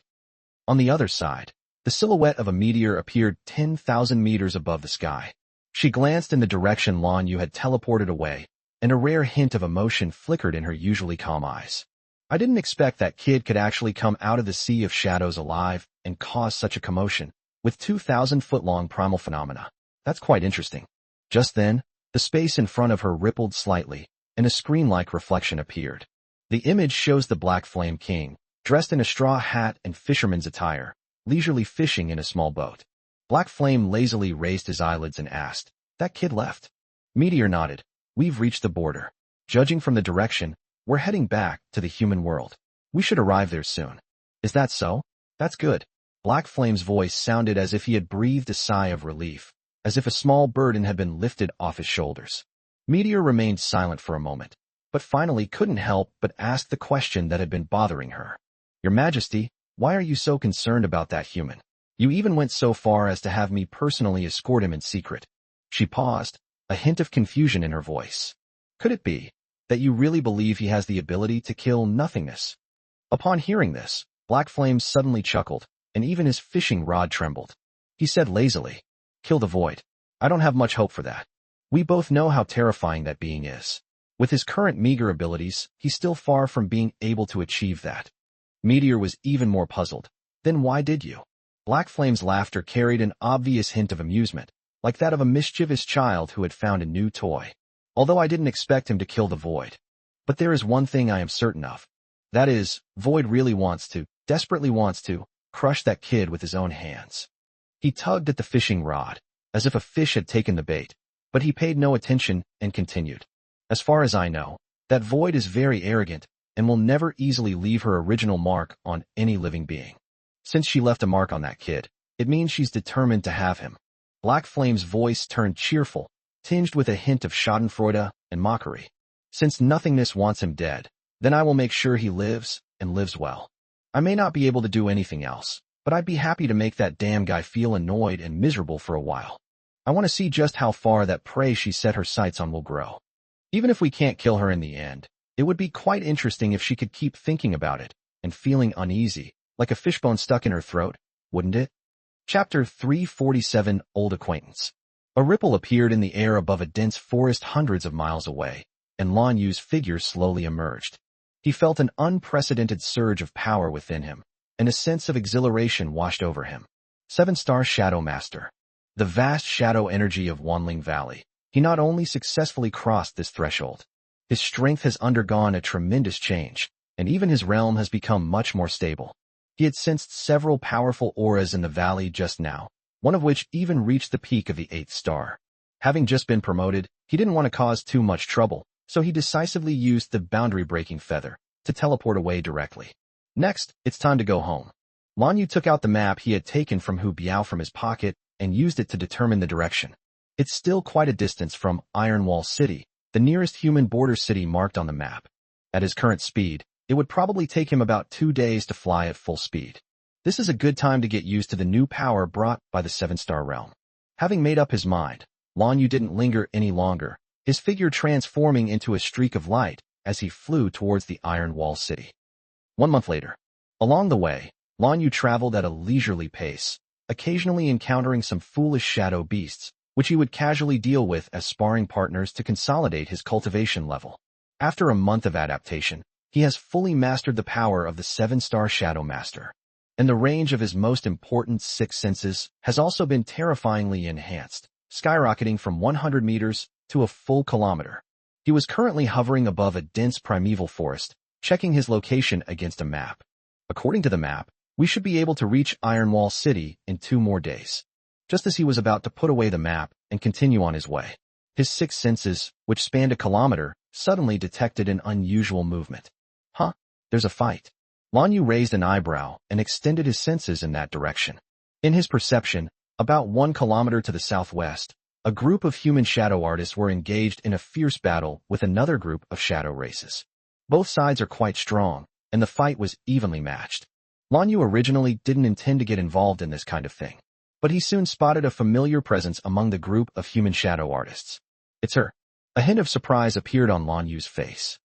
On the other side, the silhouette of a meteor appeared 10,000 meters above the sky. She glanced in the direction Lan Yu had teleported away, and a rare hint of emotion flickered in her usually calm eyes. "I didn't expect that kid could actually come out of the sea of shadows alive and cause such a commotion, with 2,000-foot-long primal phenomena. That's quite interesting." Just then, the space in front of her rippled slightly, and a screen-like reflection appeared. The image shows the Black Flame King, dressed in a straw hat and fisherman's attire, leisurely fishing in a small boat. Black Flame lazily raised his eyelids and asked, "That kid left?" Meteor nodded. "We've reached the border. Judging from the direction, we're heading back to the human world. We should arrive there soon." "Is that so? That's good." Black Flame's voice sounded as if he had breathed a sigh of relief, as if a small burden had been lifted off his shoulders. Meteor remained silent for a moment, but finally couldn't help but ask the question that had been bothering her. "Your Majesty, why are you so concerned about that human? You even went so far as to have me personally escort him in secret." She paused, a hint of confusion in her voice. "Could it be that you really believe he has the ability to kill nothingness?" Upon hearing this, Black Flame suddenly chuckled, and even his fishing rod trembled. He said lazily, "Kill the void. I don't have much hope for that. We both know how terrifying that being is. With his current meager abilities, he's still far from being able to achieve that." Meteor was even more puzzled. "Then why did you?" Black Flame's laughter carried an obvious hint of amusement, like that of a mischievous child who had found a new toy. "Although I didn't expect him to kill the void. But there is one thing I am certain of. That is, Void really desperately wants to, crush that kid with his own hands." He tugged at the fishing rod, as if a fish had taken the bait, but he paid no attention and continued. "As far as I know, that Void is very arrogant and will never easily leave her original mark on any living being. Since she left a mark on that kid, it means she's determined to have him." Black Flame's voice turned cheerful, tinged with a hint of schadenfreude and mockery. "Since nothingness wants him dead, then I will make sure he lives, and lives well. I may not be able to do anything else, but I'd be happy to make that damn guy feel annoyed and miserable for a while. I want to see just how far that prey she set her sights on will grow. Even if we can't kill her in the end, it would be quite interesting if she could keep thinking about it, and feeling uneasy, like a fishbone stuck in her throat, wouldn't it?" Chapter 347, Old Acquaintance. A ripple appeared in the air above a dense forest hundreds of miles away, and Lan Yu's figure slowly emerged. He felt an unprecedented surge of power within him, and a sense of exhilaration washed over him. 7-star Shadow Master. The vast shadow energy of Wanling Valley. He not only successfully crossed this threshold, his strength has undergone a tremendous change, and even his realm has become much more stable. He had sensed several powerful auras in the valley just now, one of which even reached the peak of the 8th star. Having just been promoted, he didn't want to cause too much trouble, so he decisively used the boundary-breaking feather to teleport away directly. Next, it's time to go home. Lan Yu took out the map he had taken from Hu Biao from his pocket and used it to determine the direction. It's still quite a distance from Ironwall City, the nearest human border city marked on the map. At his current speed, it would probably take him about 2 days to fly at full speed. This is a good time to get used to the new power brought by the 7-star realm. Having made up his mind, Lan Yu didn't linger any longer, his figure transforming into a streak of light as he flew towards the Iron Wall City. 1 month later. Along the way, Lan Yu traveled at a leisurely pace, occasionally encountering some foolish shadow beasts, which he would casually deal with as sparring partners to consolidate his cultivation level. After a month of adaptation, he has fully mastered the power of the 7-star Shadow Master, and the range of his most important 6 senses has also been terrifyingly enhanced, skyrocketing from 100 meters to a full kilometer. He was currently hovering above a dense primeval forest, checking his location against a map. According to the map, we should be able to reach Ironwall City in 2 more days. Just as he was about to put away the map and continue on his way, His six senses, which spanned a kilometer, suddenly detected an unusual movement. Huh? There's a fight. Lan Yu raised an eyebrow and extended his senses in that direction. In his perception, about 1 kilometer to the southwest, a group of human shadow artists were engaged in a fierce battle with another group of shadow races. Both sides are quite strong, and the fight was evenly matched. Lan Yu originally didn't intend to get involved in this kind of thing, but he soon spotted a familiar presence among the group of human shadow artists. It's her. A hint of surprise appeared on Lan Yu's face.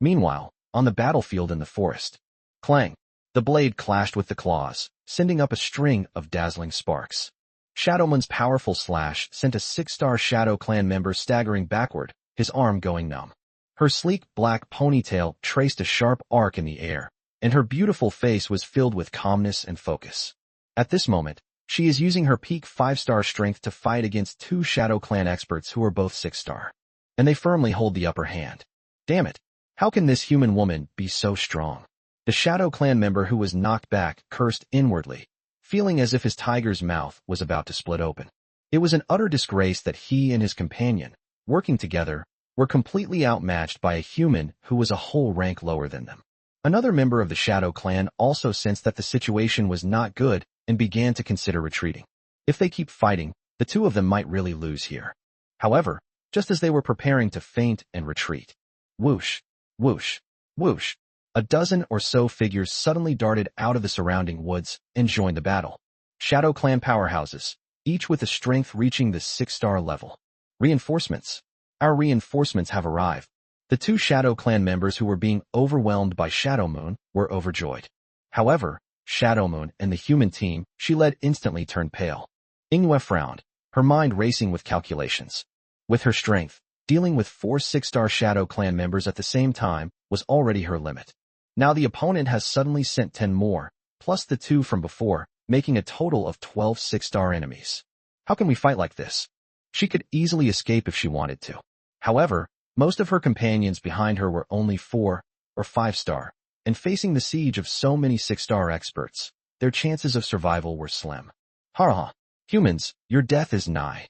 Meanwhile, on the battlefield in the forest, clang! The blade clashed with the claws, sending up a string of dazzling sparks. Shadowman's powerful slash sent a 6-star Shadow Clan member staggering backward, his arm going numb. Her sleek black ponytail traced a sharp arc in the air, and her beautiful face was filled with calmness and focus. At this moment, she is using her peak 5-star strength to fight against 2 Shadow Clan experts who are both 6-star. And they firmly hold the upper hand. Damn it! How can this human woman be so strong? The Shadow Clan member who was knocked back cursed inwardly, feeling as if his tiger's mouth was about to split open. It was an utter disgrace that he and his companion, working together, were completely outmatched by a human who was a whole rank lower than them. Another member of the Shadow Clan also sensed that the situation was not good and began to consider retreating. If they keep fighting, the two of them might really lose here. However, just as they were preparing to feint and retreat, whoosh, whoosh, whoosh, a dozen or so figures suddenly darted out of the surrounding woods and joined the battle. Shadow Clan powerhouses, each with a strength reaching the 6-star level. Reinforcements. Our reinforcements have arrived. The 2 Shadow Clan members who were being overwhelmed by Shadow Moon were overjoyed. However, Shadow Moon and the human team she led instantly turned pale. Yingyue frowned, her mind racing with calculations. With her strength, dealing with 4 6-star Shadow Clan members at the same time was already her limit. Now the opponent has suddenly sent 10 more, plus the 2 from before, making a total of 12 6-star enemies. How can we fight like this? She could easily escape if she wanted to. However, most of her companions behind her were only 4 or 5-star, and facing the siege of so many 6-star experts, their chances of survival were slim. Ha! Humans, your death is nigh.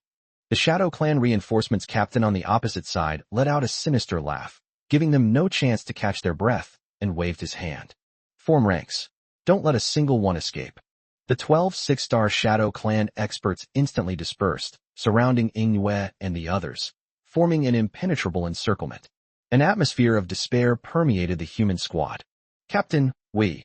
The Shadow Clan reinforcements captain on the opposite side let out a sinister laugh, giving them no chance to catch their breath, and waved his hand. Form ranks. Don't let a single one escape. The 12 6-star Shadow Clan experts instantly dispersed, surrounding Yingyue and the others, forming an impenetrable encirclement. An atmosphere of despair permeated the human squad. Captain, we.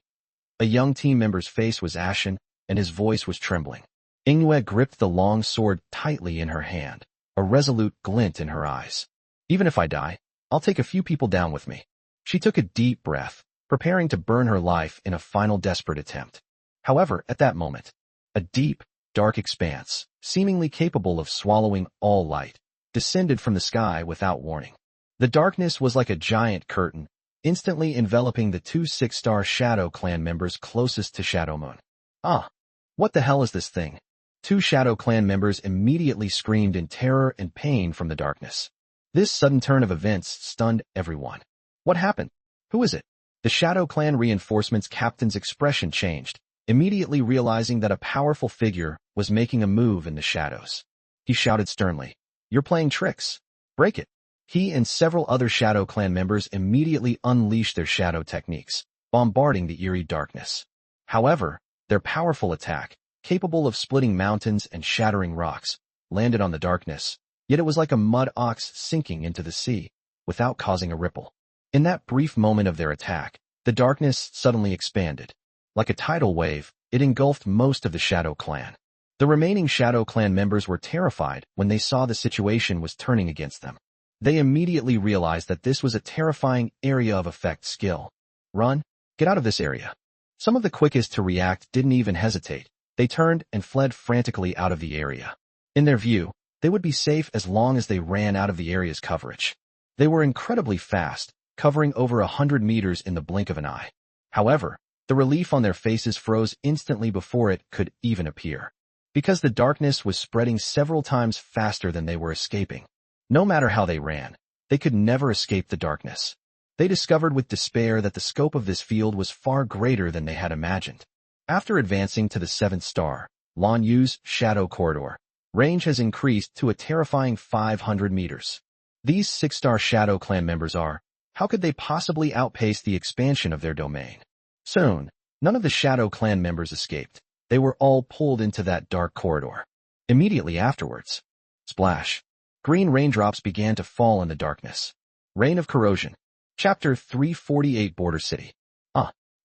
A young team member's face was ashen, and his voice was trembling. Yingyue gripped the long sword tightly in her hand, a resolute glint in her eyes. Even if I die, I'll take a few people down with me. She took a deep breath, preparing to burn her life in a final desperate attempt. However, at that moment, a deep, dark expanse, seemingly capable of swallowing all light, descended from the sky without warning. The darkness was like a giant curtain, instantly enveloping the 2 6-star Shadow Clan members closest to Shadow Moon. Ah! What the hell is this thing? 2 Shadow Clan members immediately screamed in terror and pain from the darkness. This sudden turn of events stunned everyone. What happened? Who is it? The Shadow Clan reinforcements captain's expression changed, immediately realizing that a powerful figure was making a move in the shadows. He shouted sternly, "You're playing tricks. Break it." He and several other Shadow Clan members immediately unleashed their shadow techniques, bombarding the eerie darkness. However, their powerful attack, capable of splitting mountains and shattering rocks, landed on the darkness, yet it was like a mud ox sinking into the sea, without causing a ripple. In that brief moment of their attack, the darkness suddenly expanded. Like a tidal wave, it engulfed most of the Shadow Clan. The remaining Shadow Clan members were terrified when they saw the situation was turning against them. They immediately realized that this was a terrifying area of effect skill. Run! Get out of this area! Some of the quickest to react didn't even hesitate. They turned and fled frantically out of the area. In their view, they would be safe as long as they ran out of the area's coverage. They were incredibly fast, covering over 100 meters in the blink of an eye. However, the relief on their faces froze instantly before it could even appear. Because the darkness was spreading several times faster than they were escaping. No matter how they ran, they could never escape the darkness. They discovered with despair that the scope of this field was far greater than they had imagined. After advancing to the 7th star, Lan Yu's shadow corridor, Range has increased to a terrifying 500 meters. These 6-star Shadow Clan members are, how could they possibly outpace the expansion of their domain? Soon, none of the Shadow Clan members escaped. They were all pulled into that dark corridor. Immediately afterwards, splash, green raindrops began to fall in the darkness. Rain of Corrosion. Chapter 348 Border City.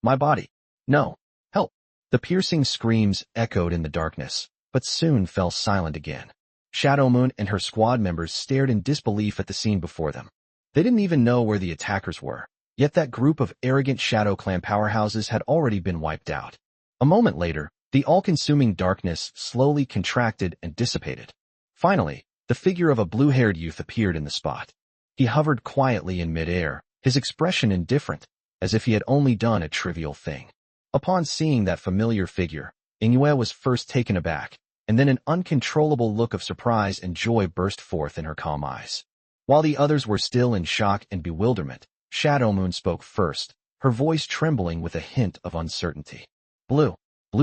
My body. No. Help. The piercing screams echoed in the darkness, but soon fell silent again. Shadow Moon and her squad members stared in disbelief at the scene before them. They didn't even know where the attackers were, yet that group of arrogant Shadow Clan powerhouses had already been wiped out. A moment later, the all-consuming darkness slowly contracted and dissipated. Finally, the figure of a blue-haired youth appeared in the spot. He hovered quietly in midair, his expression indifferent, as if he had only done a trivial thing. Upon seeing that familiar figure, Ingyue was first taken aback, and then an uncontrollable look of surprise and joy burst forth in her calm eyes. While the others were still in shock and bewilderment, Shadow Moon spoke first, her voice trembling with a hint of uncertainty. Blue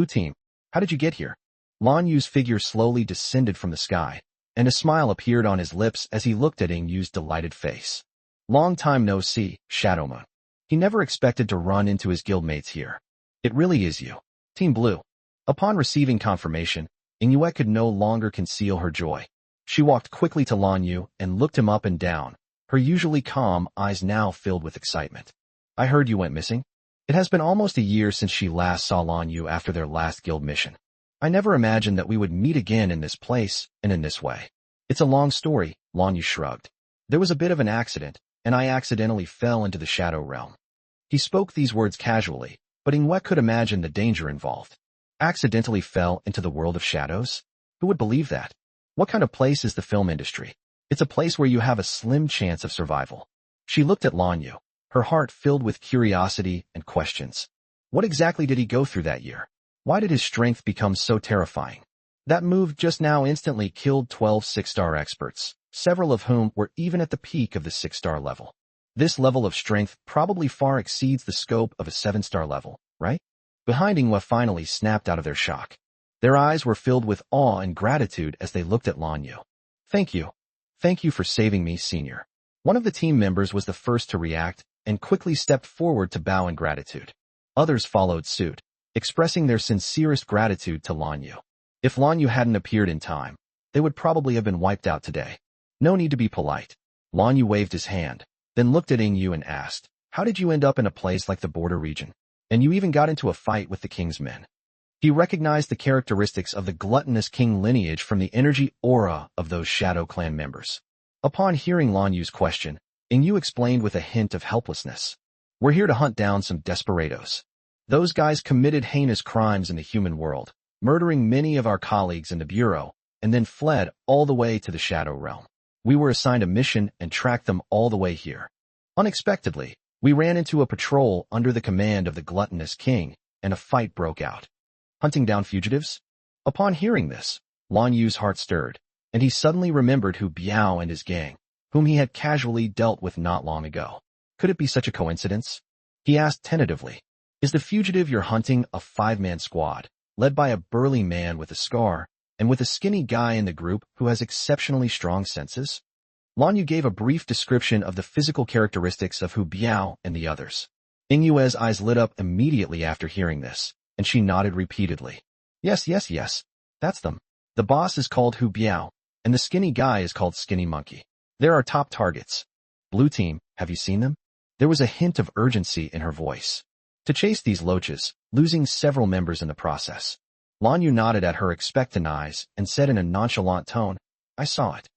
team, how did you get here? Lan Yu's figure slowly descended from the sky, and a smile appeared on his lips as he looked at Yu's delighted face. Long time no see, Shadow Moon. He never expected to run into his guildmates here. It really is you. Team Blue. Upon receiving confirmation, Ingyue could no longer conceal her joy. She walked quickly to Lan Yu and looked him up and down, her usually calm eyes now filled with excitement. I heard you went missing. It has been almost a year since she last saw Lan Yu after their last guild mission. I never imagined that we would meet again in this place and in this way. It's a long story, Lan Yu shrugged. There was a bit of an accident, and I accidentally fell into the Shadow Realm. He spoke these words casually, but Ingyue could imagine the danger involved. Accidentally fell into the world of shadows? Who would believe that? What kind of place is the film industry? It's a place where you have a slim chance of survival. She looked at Lan Yu, her heart filled with curiosity and questions. What exactly did he go through that year? Why did his strength become so terrifying? That move just now instantly killed 12 6-star experts, several of whom were even at the peak of the 6-star level. This level of strength probably far exceeds the scope of a 7-star level, right? Behind Ingyue finally snapped out of their shock. Their eyes were filled with awe and gratitude as they looked at Lan Yu. Thank you. Thank you for saving me, senior. One of the team members was the first to react and quickly stepped forward to bow in gratitude. Others followed suit, expressing their sincerest gratitude to Lan Yu. If Lan Yu hadn't appeared in time, they would probably have been wiped out today. No need to be polite. Lan Yu waved his hand, then looked at Ingyue and asked, how did you end up in a place like the border region? And you even got into a fight with the king's men. He recognized the characteristics of the gluttonous king lineage from the energy aura of those Shadow Clan members. Upon hearing Lan Yu's question, Ingyue explained with a hint of helplessness. We're here to hunt down some desperados. Those guys committed heinous crimes in the human world, murdering many of our colleagues in the Bureau, and then fled all the way to the Shadow Realm. We were assigned a mission and tracked them all the way here. Unexpectedly, we ran into a patrol under the command of the gluttonous king, and a fight broke out. Hunting down fugitives? Upon hearing this, Lan Yu's heart stirred, and he suddenly remembered Hu Biao and his gang, whom he had casually dealt with not long ago. Could it be such a coincidence? He asked tentatively, is the fugitive you're hunting a 5-man squad, led by a burly man with a scar, and with a skinny guy in the group who has exceptionally strong senses? Lan Yu gave a brief description of the physical characteristics of Hu Biao and the others. Ingyue's eyes lit up immediately after hearing this, and she nodded repeatedly. Yes, that's them. The boss is called Hu Biao, and the skinny guy is called Skinny Monkey. They're our top targets. Blue team, have you seen them? There was a hint of urgency in her voice. To chase these loaches, losing several members in the process. Lan Yu nodded at her expectant eyes and said in a nonchalant tone, I saw it.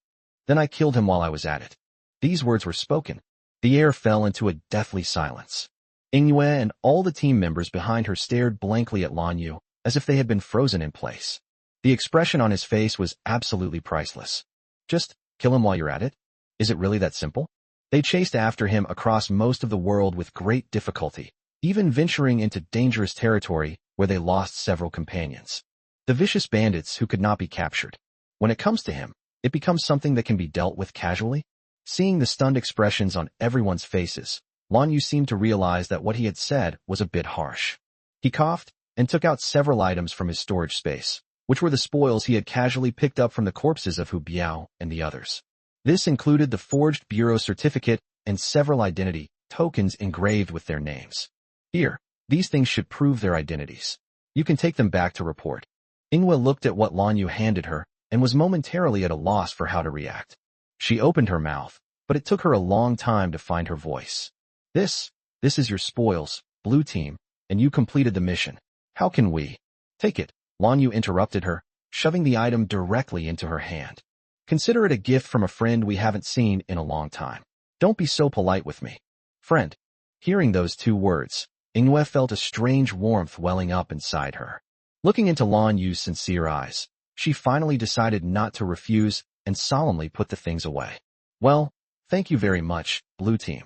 Then I killed him while I was at it. These words were spoken. The air fell into a deathly silence. Ingyue and all the team members behind her stared blankly at Lan Yu, as if they had been frozen in place. The expression on his face was absolutely priceless. Just kill him while you're at it? Is it really that simple? They chased after him across most of the world with great difficulty, even venturing into dangerous territory where they lost several companions. The vicious bandits who could not be captured. When it comes to him, it becomes something that can be dealt with casually. Seeing the stunned expressions on everyone's faces, Lan Yu seemed to realize that what he had said was a bit harsh. He coughed and took out several items from his storage space, which were the spoils he had casually picked up from the corpses of Hu Biao and the others. This included the forged bureau certificate and several identity tokens engraved with their names. Here, these things should prove their identities. You can take them back to report. Ingwe looked at what Lan Yu handed her and was momentarily at a loss for how to react. She opened her mouth, but it took her a long time to find her voice. This is your spoils, Blue Team, and you completed the mission. How can we? Take it, Lan Yu interrupted her, shoving the item directly into her hand. Consider it a gift from a friend we haven't seen in a long time. Don't be so polite with me. Friend. Hearing those two words, Ingwe felt a strange warmth welling up inside her. Looking into Lan Yu's sincere eyes, she finally decided not to refuse and solemnly put the things away. Well, thank you very much, Blue Team.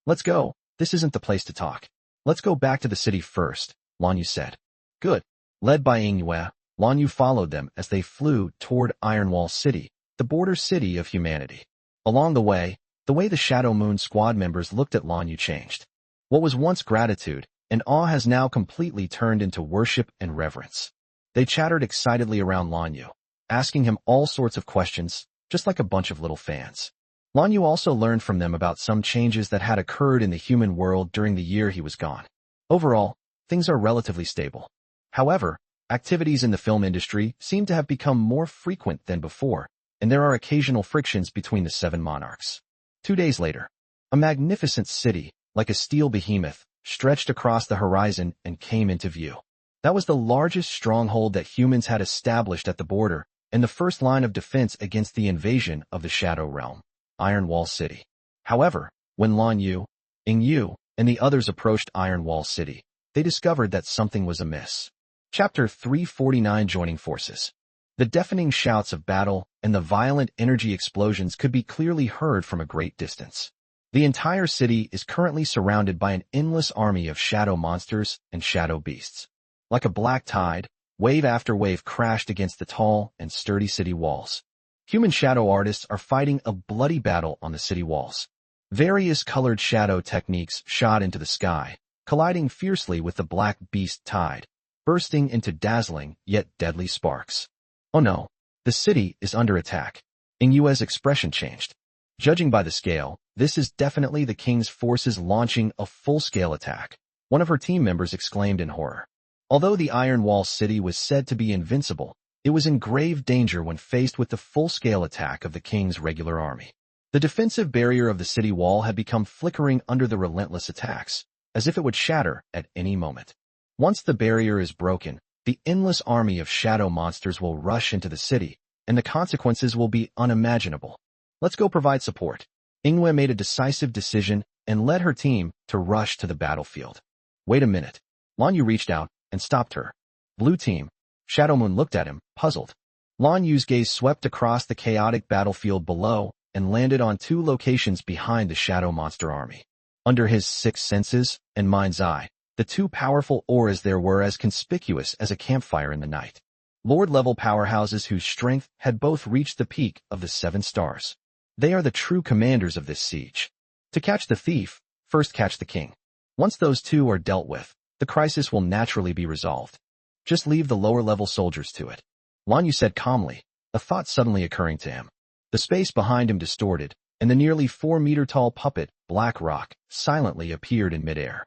Let's go. This isn't the place to talk. Let's go back to the city first, Lan Yu said. Good. Led by Ingwe, Lan Yu followed them as they flew toward Ironwall City, the border city of humanity. Along the way the Shadow Moon squad members looked at Lan Yu changed. What was once gratitude and awe has now completely turned into worship and reverence. They chattered excitedly around Lan Yu, asking him all sorts of questions, just like a bunch of little fans. Lan Yu also learned from them about some changes that had occurred in the human world during the year he was gone. Overall, things are relatively stable. However, activities in the film industry seem to have become more frequent than before, and there are occasional frictions between the 7 monarchs. 2 days later, a magnificent city, like a steel behemoth, stretched across the horizon and came into view. That was the largest stronghold that humans had established at the border, and the first line of defense against the invasion of the Shadow Realm, Ironwall City. However, when Lan Yu, Ing Yu, and the others approached Ironwall City, they discovered that something was amiss. Chapter 349 Joining Forces. The deafening shouts of battle and the violent energy explosions could be clearly heard from a great distance. The entire city is currently surrounded by an endless army of shadow monsters and shadow beasts. Like a black tide, wave after wave crashed against the tall and sturdy city walls. Human shadow artists are fighting a bloody battle on the city walls. Various colored shadow techniques shot into the sky, colliding fiercely with the black beast tide, bursting into dazzling yet deadly sparks. Oh no, the city is under attack. Ing Yue's expression changed. Judging by the scale, this is definitely the king's forces launching a full-scale attack, one of her team members exclaimed in horror. Although the Ironwall City was said to be invincible, it was in grave danger when faced with the full-scale attack of the king's regular army. The defensive barrier of the city wall had become flickering under the relentless attacks, as if it would shatter at any moment. Once the barrier is broken, the endless army of shadow monsters will rush into the city, and the consequences will be unimaginable. Let's go provide support. Ingwe made a decisive decision and led her team to rush to the battlefield. Wait a minute. Lan Yu reached out and stopped her. Blue Team. Shadow Moon looked at him, puzzled. Lan Yu's gaze swept across the chaotic battlefield below and landed on 2 locations behind the shadow monster army. Under his 6 senses and mind's eye, the 2 powerful auras there were as conspicuous as a campfire in the night. Lord-level powerhouses whose strength had both reached the peak of the 7 stars. They are the true commanders of this siege. To catch the thief, first catch the king. Once those 2 are dealt with, the crisis will naturally be resolved. Just leave the lower-level soldiers to it. Lan Yu said calmly, a thought suddenly occurring to him. The space behind him distorted, and the nearly 4-meter-tall puppet, Black Rock, silently appeared in midair.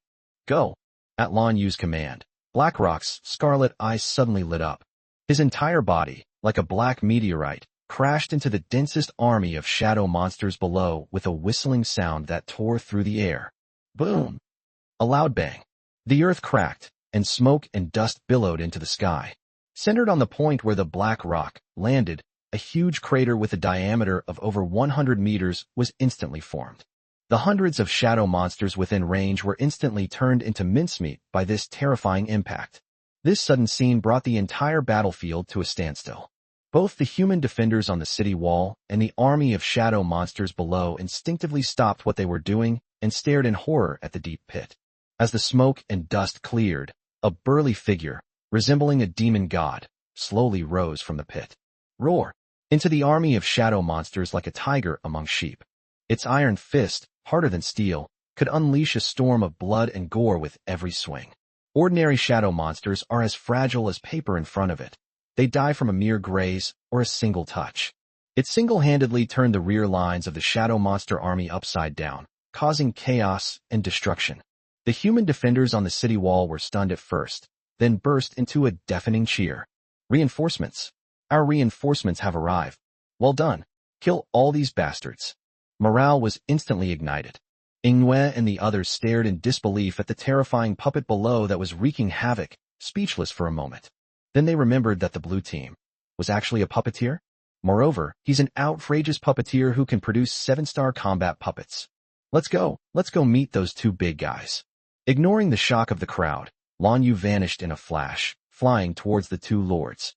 Go! At Lan Yu's command, Black Rock's scarlet eyes suddenly lit up. His entire body, like a black meteorite, crashed into the densest army of shadow monsters below with a whistling sound that tore through the air. Boom! A loud bang. The earth cracked, and smoke and dust billowed into the sky. Centered on the point where the Black Rock landed, a huge crater with a diameter of over 100 meters was instantly formed. The hundreds of shadow monsters within range were instantly turned into mincemeat by this terrifying impact. This sudden scene brought the entire battlefield to a standstill. Both the human defenders on the city wall and the army of shadow monsters below instinctively stopped what they were doing and stared in horror at the deep pit. As the smoke and dust cleared, a burly figure, resembling a demon god, slowly rose from the pit. Roar! Into the army of shadow monsters like a tiger among sheep. Its iron fist, harder than steel, could unleash a storm of blood and gore with every swing. Ordinary shadow monsters are as fragile as paper in front of it. they die from a mere graze or a single touch. It single-handedly turned the rear lines of the shadow monster army upside down, causing chaos and destruction. The human defenders on the city wall were stunned at first, then burst into a deafening cheer. Reinforcements. Our reinforcements have arrived. Well done. Kill all these bastards. Morale was instantly ignited. Ingwe and the others stared in disbelief at the terrifying puppet below that was wreaking havoc, speechless for a moment. Then they remembered that the blue team was actually a puppeteer. Moreover, he's an outrageous puppeteer who can produce 7-star combat puppets. Let's go meet those two big guys. Ignoring the shock of the crowd, Lan Yu vanished in a flash, flying towards the two lords.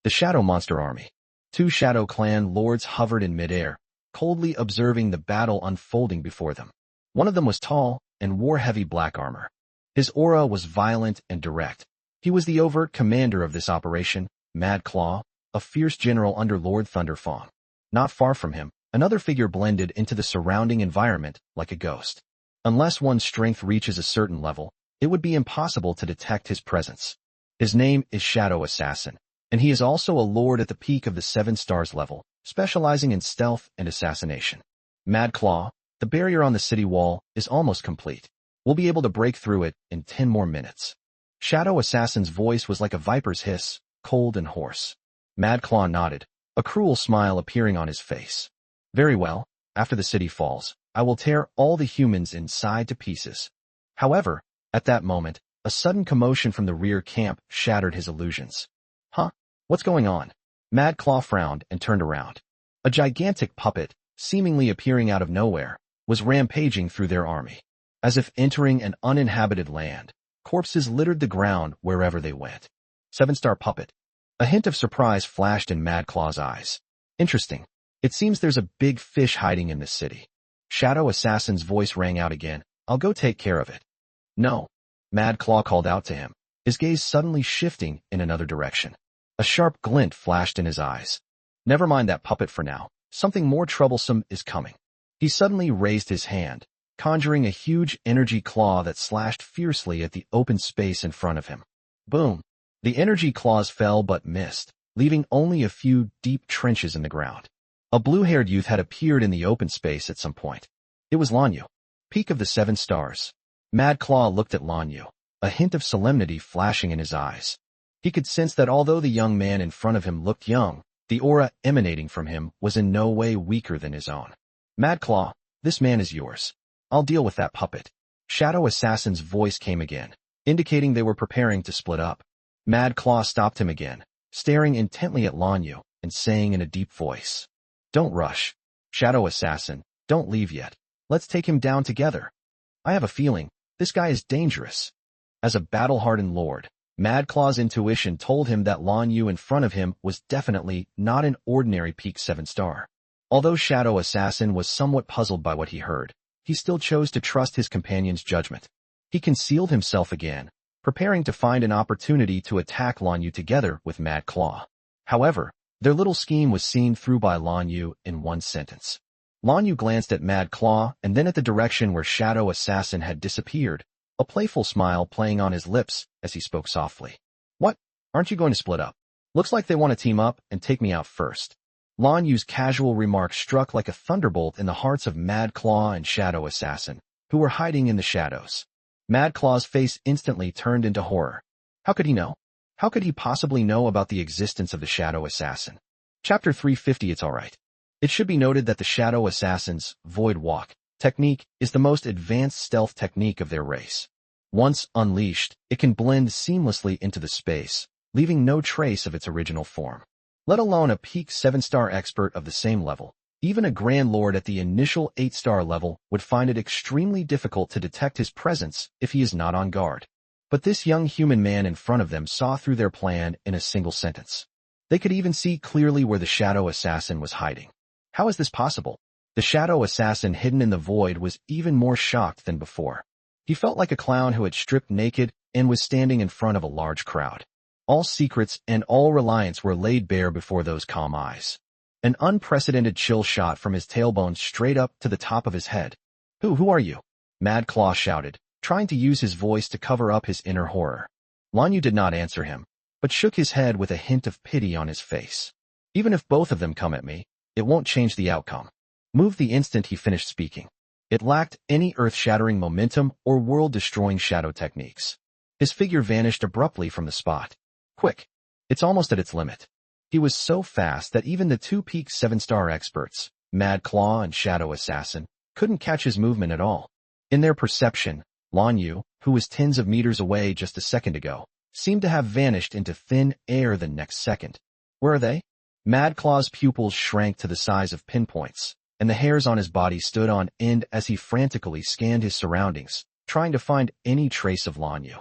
The Shadow Monster Army. Two Shadow Clan lords hovered in midair, coldly observing the battle unfolding before them. One of them was tall and wore heavy black armor. His aura was violent and direct. He was the overt commander of this operation, Mad Claw, a fierce general under Lord Thunderfang. Not far from him, another figure blended into the surrounding environment like a ghost. Unless one's strength reaches a certain level, it would be impossible to detect his presence. His name is Shadow Assassin, and he is also a lord at the peak of the 7 stars level, specializing in stealth and assassination. Mad Claw, the barrier on the city wall, is almost complete. We'll be able to break through it in 10 more minutes. Shadow Assassin's voice was like a viper's hiss, cold and hoarse. Mad Claw nodded, a cruel smile appearing on his face. Very well, after the city falls, I will tear all the humans inside to pieces. However, at that moment, a sudden commotion from the rear camp shattered his illusions. Huh? What's going on? Mad Claw frowned and turned around. A gigantic puppet, seemingly appearing out of nowhere, was rampaging through their army. As if entering an uninhabited land, corpses littered the ground wherever they went. 7-star puppet. A hint of surprise flashed in Mad Claw's eyes. Interesting. It seems there's a big fish hiding in this city. Shadow Assassin's voice rang out again. I'll go take care of it. No. Mad Claw called out to him, his gaze suddenly shifting in another direction. A sharp glint flashed in his eyes. Never mind that puppet for now. Something more troublesome is coming. He suddenly raised his hand, conjuring a huge energy claw that slashed fiercely at the open space in front of him. Boom! The energy claws fell but missed, leaving only a few deep trenches in the ground. A blue-haired youth had appeared in the open space at some point. It was Lan Yu, peak of the 7 stars. Mad Claw looked at Lan Yu, a hint of solemnity flashing in his eyes. He could sense that although the young man in front of him looked young, the aura emanating from him was in no way weaker than his own. Mad Claw, this man is yours. I'll deal with that puppet. Shadow Assassin's voice came again, indicating they were preparing to split up. Mad Claw stopped him again, staring intently at Lan Yu and saying in a deep voice, "Don't rush. Shadow Assassin, don't leave yet. Let's take him down together. I have a feeling, this guy is dangerous." As a battle-hardened lord, Mad Claw's intuition told him that Lan Yu in front of him was definitely not an ordinary peak 7-star. Although Shadow Assassin was somewhat puzzled by what he heard, he still chose to trust his companion's judgment. He concealed himself again, preparing to find an opportunity to attack Lan Yu together with Mad Claw. However, their little scheme was seen through by Lan Yu in one sentence. Lan Yu glanced at Mad Claw and then at the direction where Shadow Assassin had disappeared, a playful smile playing on his lips as he spoke softly. "What? Aren't you going to split up? Looks like they want to team up and take me out first." Lan Yu's casual remark struck like a thunderbolt in the hearts of Mad Claw and Shadow Assassin, who were hiding in the shadows. Mad Claw's face instantly turned into horror. How could he know? How could he possibly know about the existence of the Shadow Assassin? Chapter 350. It's alright. It should be noted that the Shadow Assassin's Void Walk technique is the most advanced stealth technique of their race. Once unleashed, it can blend seamlessly into the space, leaving no trace of its original form. Let alone a peak 7-star expert of the same level. Even a Grand Lord at the initial 8-star level would find it extremely difficult to detect his presence if he is not on guard. But this young human man in front of them saw through their plan in a single sentence. They could even see clearly where the Shadow Assassin was hiding. How is this possible? The Shadow Assassin hidden in the void was even more shocked than before. He felt like a clown who had stripped naked and was standing in front of a large crowd. All secrets and all reliance were laid bare before those calm eyes. An unprecedented chill shot from his tailbone straight up to the top of his head. Who are you?" Mad Claw shouted, trying to use his voice to cover up his inner horror. Lan Yu did not answer him. but shook his head with a hint of pity on his face. Even if both of them come at me, it won't change the outcome. Moved the instant he finished speaking. It lacked any earth-shattering momentum or world-destroying shadow techniques. His figure vanished abruptly from the spot. Quick. It's almost at its limit. He was so fast that even the two-peak 7-star experts, Mad Claw and Shadow Assassin, couldn't catch his movement at all. In their perception, Lan Yu, who was tens of meters away just a second ago, seemed to have vanished into thin air the next second. Where are they? Mad Claw's pupils shrank to the size of pinpoints, and the hairs on his body stood on end as he frantically scanned his surroundings, trying to find any trace of Lan Yu.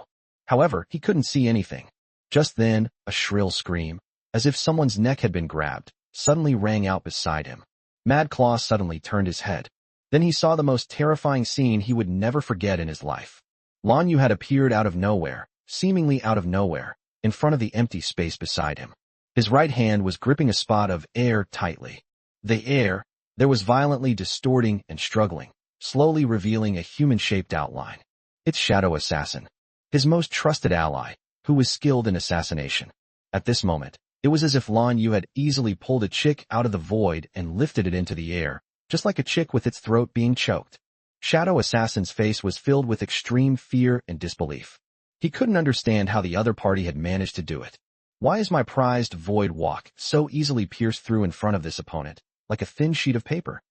However, he couldn't see anything. Just then, a shrill scream, as if someone's neck had been grabbed, suddenly rang out beside him. Mad Claw suddenly turned his head. Then he saw the most terrifying scene he would never forget in his life. Lan Yu had appeared out of nowhere, seemingly out of nowhere, in front of the empty space beside him. His right hand was gripping a spot of air tightly. The air, there was violently distorting and struggling, slowly revealing a human-shaped outline. It's Shadow Assassin, his most trusted ally, who was skilled in assassination. At this moment, it was as if Lan Yu had easily pulled a chick out of the void and lifted it into the air, just like a chick with its throat being choked. Shadow Assassin's face was filled with extreme fear and disbelief. He couldn't understand how the other party had managed to do it. Why is my prized void walk so easily pierced through in front of this opponent, like a thin sheet of paper?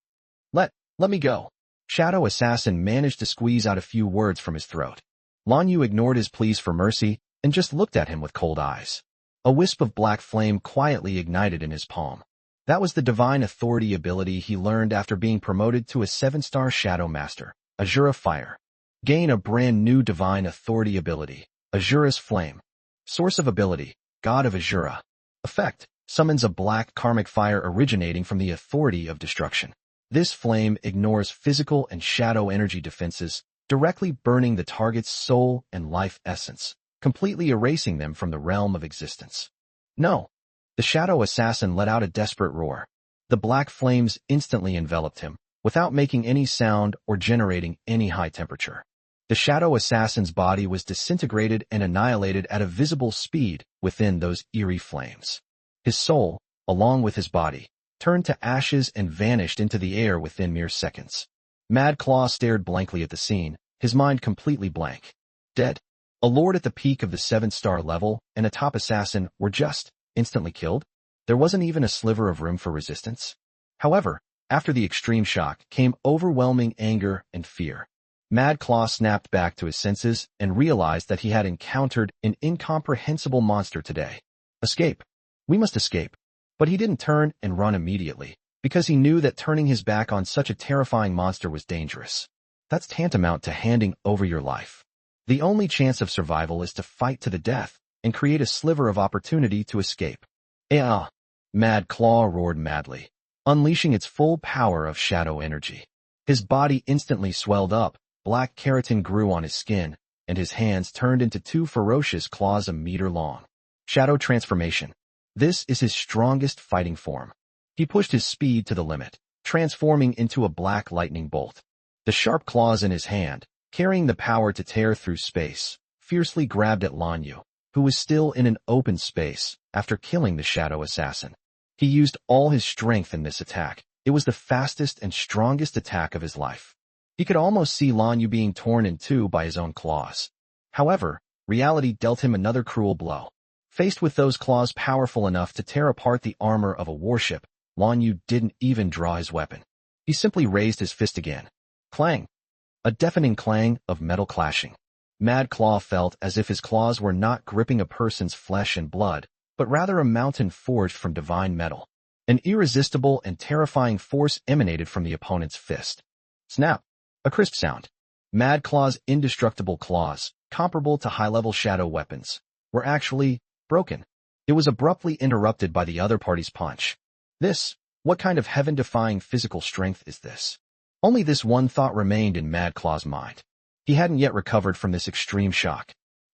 Let me go. Shadow Assassin managed to squeeze out a few words from his throat. Lan Yu ignored his pleas for mercy and just looked at him with cold eyes. A wisp of black flame quietly ignited in his palm. That was the divine authority ability he learned after being promoted to a 7-star Shadow Master, Azura Fire. Gain a brand new divine authority ability, Azura's Flame. Source of ability, God of Azura. Effect, summons a black karmic fire originating from the authority of destruction. This flame ignores physical and shadow energy defenses, directly burning the target's soul and life essence, completely erasing them from the realm of existence. No. The Shadow Assassin let out a desperate roar. The black flames instantly enveloped him, without making any sound or generating any high temperature. The Shadow Assassin's body was disintegrated and annihilated at a visible speed within those eerie flames. His soul, along with his body, turned to ashes and vanished into the air within mere seconds. Mad Claw stared blankly at the scene, his mind completely blank. Dead. A lord at the peak of the 7-star level and a top assassin were just instantly killed. There wasn't even a sliver of room for resistance. However, after the extreme shock came overwhelming anger and fear. Mad Claw snapped back to his senses and realized that he had encountered an incomprehensible monster today. Escape. We must escape. But he didn't turn and run immediately, because he knew that turning his back on such a terrifying monster was dangerous. That's tantamount to handing over your life. The only chance of survival is to fight to the death and create a sliver of opportunity to escape. Ah! Mad Claw roared madly, unleashing its full power of shadow energy. His body instantly swelled up, black keratin grew on his skin, and his hands turned into two ferocious claws a meter long. Shadow transformation. This is his strongest fighting form. He pushed his speed to the limit, transforming into a black lightning bolt. The sharp claws in his hand, carrying the power to tear through space, fiercely grabbed at Lan Yu, who was still in an open space after killing the Shadow Assassin. He used all his strength in this attack. It was the fastest and strongest attack of his life. He could almost see Lan Yu being torn in two by his own claws. However, reality dealt him another cruel blow. Faced with those claws powerful enough to tear apart the armor of a warship, Lan Yu didn't even draw his weapon. He simply raised his fist again. Clang! A deafening clang of metal clashing. Mad Claw felt as if his claws were not gripping a person's flesh and blood, but rather a mountain forged from divine metal. An irresistible and terrifying force emanated from the opponent's fist. Snap! A crisp sound. Mad Claw's indestructible claws, comparable to high-level shadow weapons, were actually broken. It was abruptly interrupted by the other party's punch. What kind of heaven-defying physical strength is this? Only this one thought remained in Mad Claw's mind. He hadn't yet recovered from this extreme shock.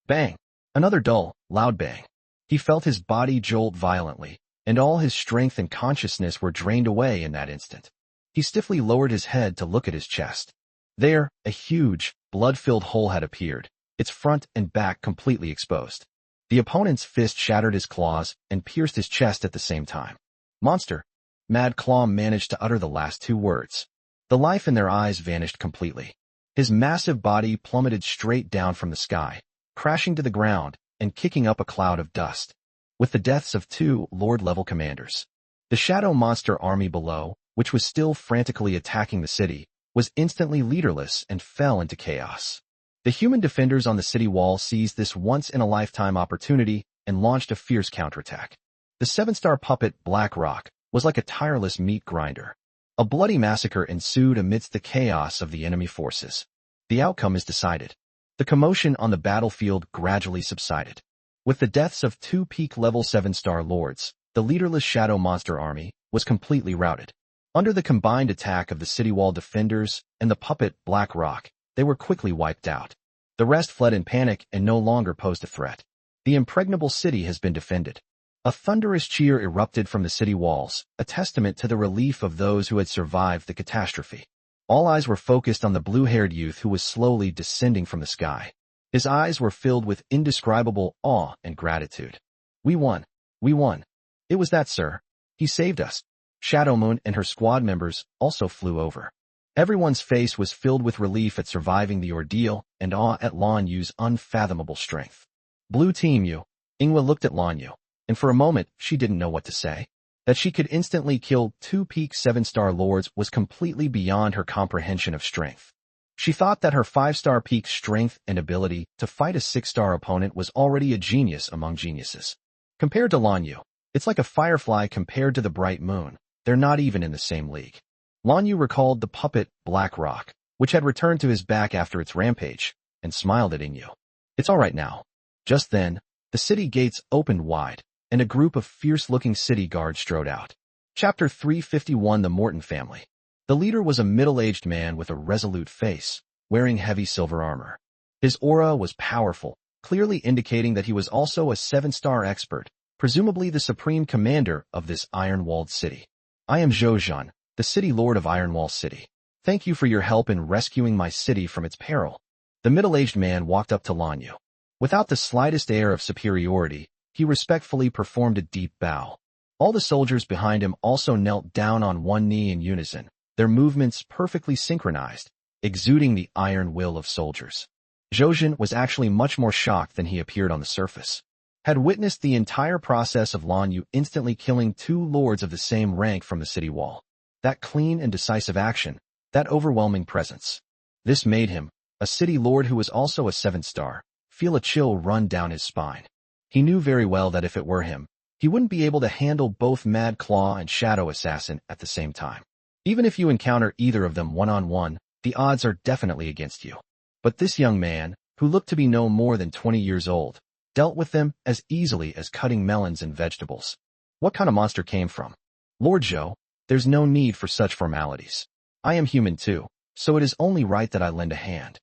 Bang! Another dull, loud bang. He felt his body jolt violently, and all his strength and consciousness were drained away in that instant. He stiffly lowered his head to look at his chest. There, a huge, blood-filled hole had appeared, its front and back completely exposed. The opponent's fist shattered his claws and pierced his chest at the same time. Monster! Mad Claw managed to utter the last two words. The life in their eyes vanished completely. His massive body plummeted straight down from the sky, crashing to the ground and kicking up a cloud of dust. With the deaths of two Lord-level commanders, the shadow monster army below, which was still frantically attacking the city, was instantly leaderless and fell into chaos. The human defenders on the city wall seized this once-in-a-lifetime opportunity and launched a fierce counterattack. The seven-star puppet Black Rock was like a tireless meat grinder. A bloody massacre ensued amidst the chaos of the enemy forces. The outcome is decided. The commotion on the battlefield gradually subsided. With the deaths of two peak-level 7-star lords, the leaderless shadow monster army was completely routed. Under the combined attack of the city wall defenders and the puppet Black Rock, they were quickly wiped out. The rest fled in panic and no longer posed a threat. The impregnable city has been defended. A thunderous cheer erupted from the city walls, a testament to the relief of those who had survived the catastrophe. All eyes were focused on the blue-haired youth who was slowly descending from the sky. His eyes were filled with indescribable awe and gratitude. We won. We won. It was that, sir. He saved us. Shadow Moon and her squad members also flew over. Everyone's face was filled with relief at surviving the ordeal and awe at Lan Yu's unfathomable strength. Blue Team Yu. Ingwa looked at Lan Yu, and for a moment she didn't know what to say. That she could instantly kill two peak 7-star lords was completely beyond her comprehension of strength. She thought that her 5-star peak strength and ability to fight a 6-star opponent was already a genius among geniuses. Compared to Lan Yu, it's like a firefly compared to the bright moon. They're not even in the same league. Lan Yu recalled the puppet Black Rock, which had returned to his back after its rampage, and smiled at Ingyu. It's all right now. Just then, the city gates opened wide, and a group of fierce-looking city guards strode out. Chapter 351 The Morton Family. The leader was a middle-aged man with a resolute face, wearing heavy silver armor. His aura was powerful, clearly indicating that he was also a 7-star expert, presumably the supreme commander of this iron-walled city. I am Zhou Zhan, the city lord of Ironwall City. Thank you for your help in rescuing my city from its peril. The middle-aged man walked up to Lan Yu. Without the slightest air of superiority, he respectfully performed a deep bow. All the soldiers behind him also knelt down on one knee in unison, their movements perfectly synchronized, exuding the iron will of soldiers. Zhou was actually much more shocked than he appeared on the surface. Had witnessed the entire process of Lan Yu instantly killing two lords of the same rank from the city wall. That clean and decisive action, that overwhelming presence. This made him, a city lord who was also a 7-star, feel a chill run down his spine. He knew very well that if it were him, he wouldn't be able to handle both Mad Claw and Shadow Assassin at the same time. Even if you encounter either of them one-on-one, the odds are definitely against you. But this young man, who looked to be no more than 20 years old, dealt with them as easily as cutting melons and vegetables. What kind of monster came from? Lord Zhou, there's no need for such formalities. I am human too, so it is only right that I lend a hand.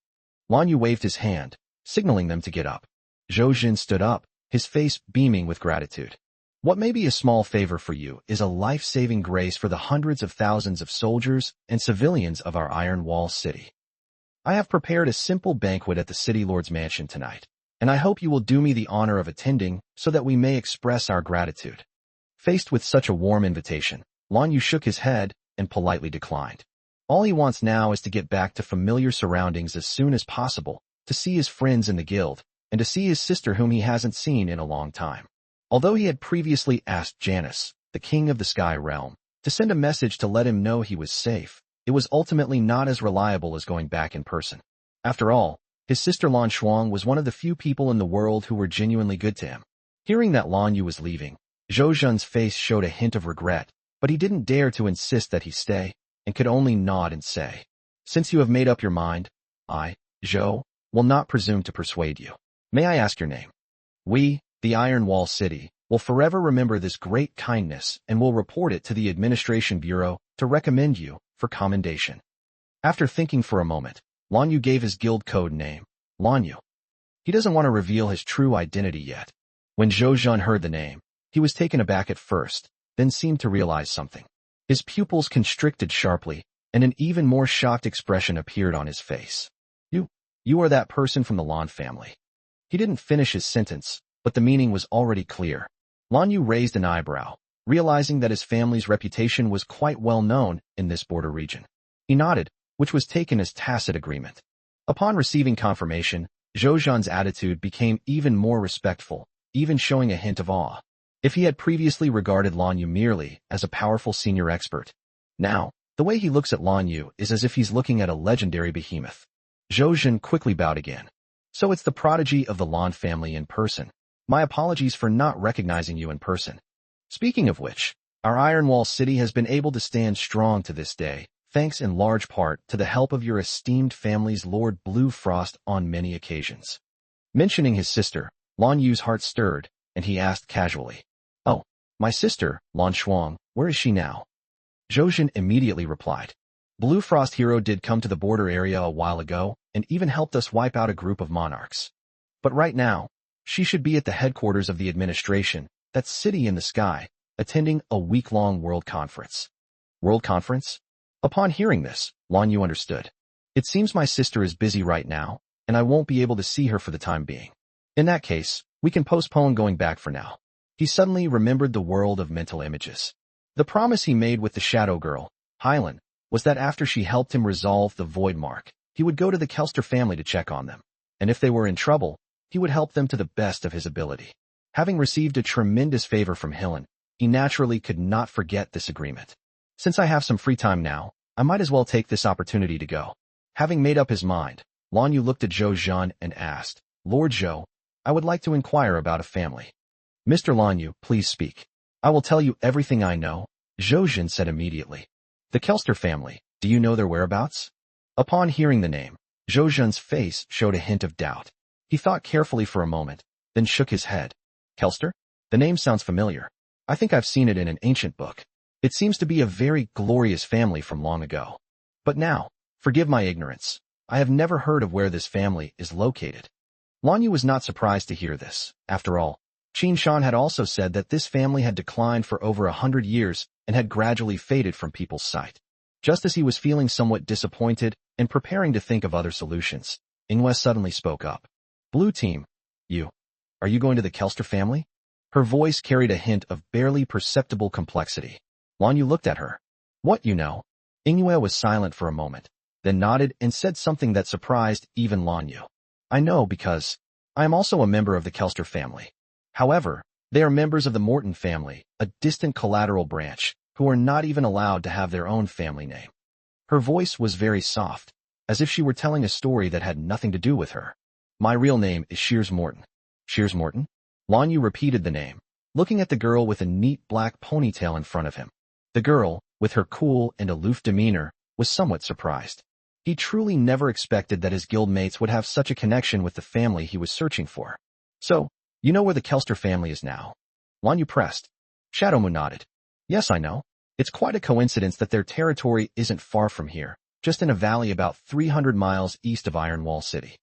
Lan Yu waved his hand, signaling them to get up. Zhou Zhan stood up, his face beaming with gratitude. What may be a small favor for you is a life-saving grace for the hundreds of thousands of soldiers and civilians of our Iron Wall City. I have prepared a simple banquet at the City Lord's mansion tonight, and I hope you will do me the honor of attending so that we may express our gratitude. Faced with such a warm invitation, Lan Yu shook his head and politely declined. All he wants now is to get back to familiar surroundings as soon as possible, to see his friends in the guild, and to see his sister whom he hasn't seen in a long time. Although he had previously asked Janus, the king of the Sky Realm, to send a message to let him know he was safe, it was ultimately not as reliable as going back in person. After all, his sister Lan Shuang was one of the few people in the world who were genuinely good to him. Hearing that Lan Yu was leaving, Zhou Zhan's face showed a hint of regret, but he didn't dare to insist that he stay, and could only nod and say, "Since you have made up your mind, I, Zhou, will not presume to persuade you. May I ask your name? We, the Iron Wall City, will forever remember this great kindness and will report it to the Administration Bureau to recommend you for commendation." After thinking for a moment, Lan Yu gave his guild code name, Lan Yu. He doesn't want to reveal his true identity yet. When Zhou Zhan heard the name, he was taken aback at first, then seemed to realize something. His pupils constricted sharply, and an even more shocked expression appeared on his face. You are that person from the Lan family." He didn't finish his sentence, but the meaning was already clear. Lan Yu raised an eyebrow, realizing that his family's reputation was quite well known in this border region. He nodded, which was taken as tacit agreement. Upon receiving confirmation, Zhou Zhan's attitude became even more respectful, even showing a hint of awe. If he had previously regarded Lan Yu merely as a powerful senior expert, now, the way he looks at Lan Yu is as if he's looking at a legendary behemoth. Zhou Zhan quickly bowed again. So it's the prodigy of the Lan family in person. My apologies for not recognizing you in person. Speaking of which, our Iron Wall City has been able to stand strong to this day, thanks in large part to the help of your esteemed family's Lord Blue Frost on many occasions. Mentioning his sister, Lan Yu's heart stirred, and he asked casually, "Oh, my sister, Lan Shuang, where is she now?" Zhou Zhan immediately replied, "Blue Frost Hero did come to the border area a while ago and even helped us wipe out a group of monarchs. But right now, she should be at the headquarters of the administration, that city in the sky, attending a week-long world conference." World conference? Upon hearing this, Lan Yu understood. It seems my sister is busy right now, and I won't be able to see her for the time being. In that case, we can postpone going back for now. He suddenly remembered the world of mental images. The promise he made with the shadow girl, Hylan, was that after she helped him resolve the void mark, he would go to the Kelster family to check on them, and if they were in trouble, he would help them to the best of his ability. Having received a tremendous favor from Hylan, he naturally could not forget this agreement. Since I have some free time now, I might as well take this opportunity to go. Having made up his mind, Lan Yu looked at Zhou Zhan and asked, "Lord Zhou, I would like to inquire about a family." "Mr. Lan Yu, please speak. I will tell you everything I know," Zhou Zhan said immediately. "The Kelster family, do you know their whereabouts?" Upon hearing the name, Zhou Zhan's face showed a hint of doubt. He thought carefully for a moment, then shook his head. "Kelster? The name sounds familiar. I think I've seen it in an ancient book. It seems to be a very glorious family from long ago. But now, forgive my ignorance. I have never heard of where this family is located." Lan Yu was not surprised to hear this. After all, Qin Shan had also said that this family had declined for over 100 years and had gradually faded from people's sight. Just as he was feeling somewhat disappointed and preparing to think of other solutions, Ingwe suddenly spoke up. "Blue team, are you going to the Kelster family?" Her voice carried a hint of barely perceptible complexity. Lan Yu looked at her. "What, you know?" Ingwe was silent for a moment, then nodded and said something that surprised even Lan Yu. "I know because I am also a member of the Kelster family. However, they are members of the Morton family, a distant collateral branch, who are not even allowed to have their own family name." Her voice was very soft, as if she were telling a story that had nothing to do with her. "My real name is Shears Morton." "Shears Morton?" Lan Yu repeated the name, looking at the girl with a neat black ponytail in front of him. The girl, with her cool and aloof demeanor, was somewhat surprised. He truly never expected that his guildmates would have such a connection with the family he was searching for. "So, you know where the Kelster family is now?" Lan Yu pressed. Shadow Moon nodded. "Yes, I know. It's quite a coincidence that their territory isn't far from here, just in a valley about 300 miles east of Iron Wall City."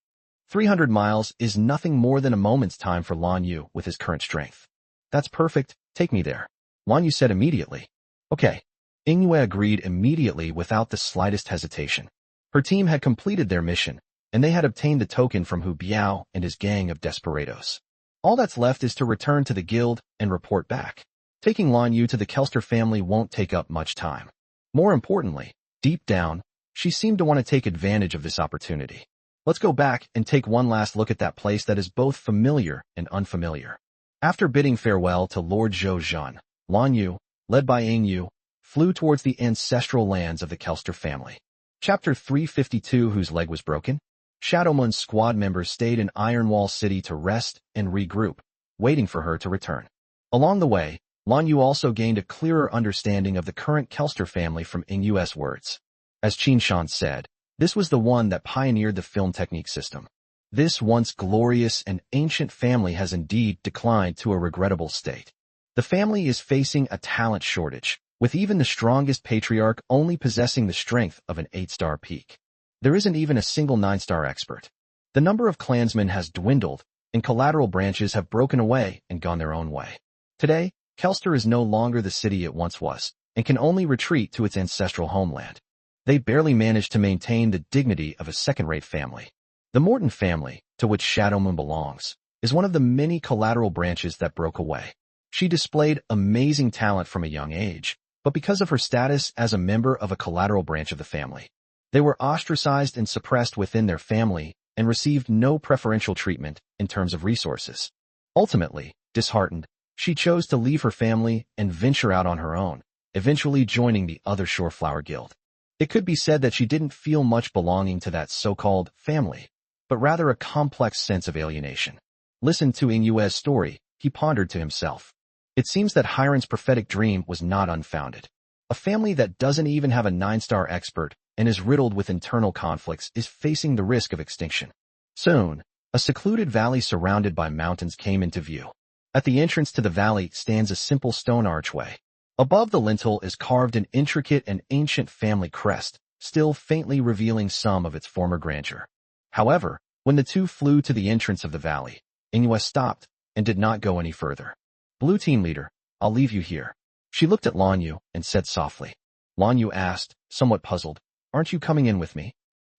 300 miles is nothing more than a moment's time for Lan Yu with his current strength. "That's perfect, take me there," Lan Yu said immediately. "Okay." Ingwe agreed immediately without the slightest hesitation. Her team had completed their mission, and they had obtained the token from Hu Biao and his gang of desperados. All that's left is to return to the guild and report back. Taking Lan Yu to the Kelster family won't take up much time. More importantly, deep down, she seemed to want to take advantage of this opportunity. Let's go back and take one last look at that place that is both familiar and unfamiliar. After bidding farewell to Lord Zhou Zhan, Lan Yu, led by Ing Yu, flew towards the ancestral lands of the Kelster family. Chapter 352, whose leg was broken? Shadow Moon's squad members stayed in Iron Wall City to rest and regroup, waiting for her to return. Along the way, Lan Yu also gained a clearer understanding of the current Kelster family from Ing Yu's words. As Qin Shan said, this was the one that pioneered the film technique system. This once glorious and ancient family has indeed declined to a regrettable state. The family is facing a talent shortage, with even the strongest patriarch only possessing the strength of an 8-star peak. There isn't even a single 9-star expert. The number of clansmen has dwindled, and collateral branches have broken away and gone their own way. Today, Kelster is no longer the city it once was, and can only retreat to its ancestral homeland. They barely managed to maintain the dignity of a second-rate family. The Morton family, to which Shadow Moon belongs, is one of the many collateral branches that broke away. She displayed amazing talent from a young age, but because of her status as a member of a collateral branch of the family, they were ostracized and suppressed within their family and received no preferential treatment in terms of resources. Ultimately, disheartened, she chose to leave her family and venture out on her own, eventually joining the other Shoreflower Guild. It could be said that she didn't feel much belonging to that so-called family, but rather a complex sense of alienation. Listening to Inyue's story, he pondered to himself. It seems that Hiron's prophetic dream was not unfounded. A family that doesn't even have a 9-star expert and is riddled with internal conflicts is facing the risk of extinction. Soon, a secluded valley surrounded by mountains came into view. At the entrance to the valley stands a simple stone archway. Above the lintel is carved an intricate and ancient family crest, still faintly revealing some of its former grandeur. However, when the two flew to the entrance of the valley, Inyue stopped and did not go any further. Blue team leader, I'll leave you here. She looked at Lanyu and said softly. Lanyu asked, somewhat puzzled, aren't you coming in with me?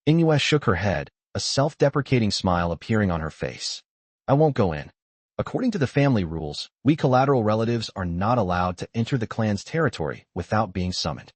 Inyue shook her head, a self-deprecating smile appearing on her face. I won't go in. According to the family rules, we collateral relatives are not allowed to enter the clan's territory without being summoned.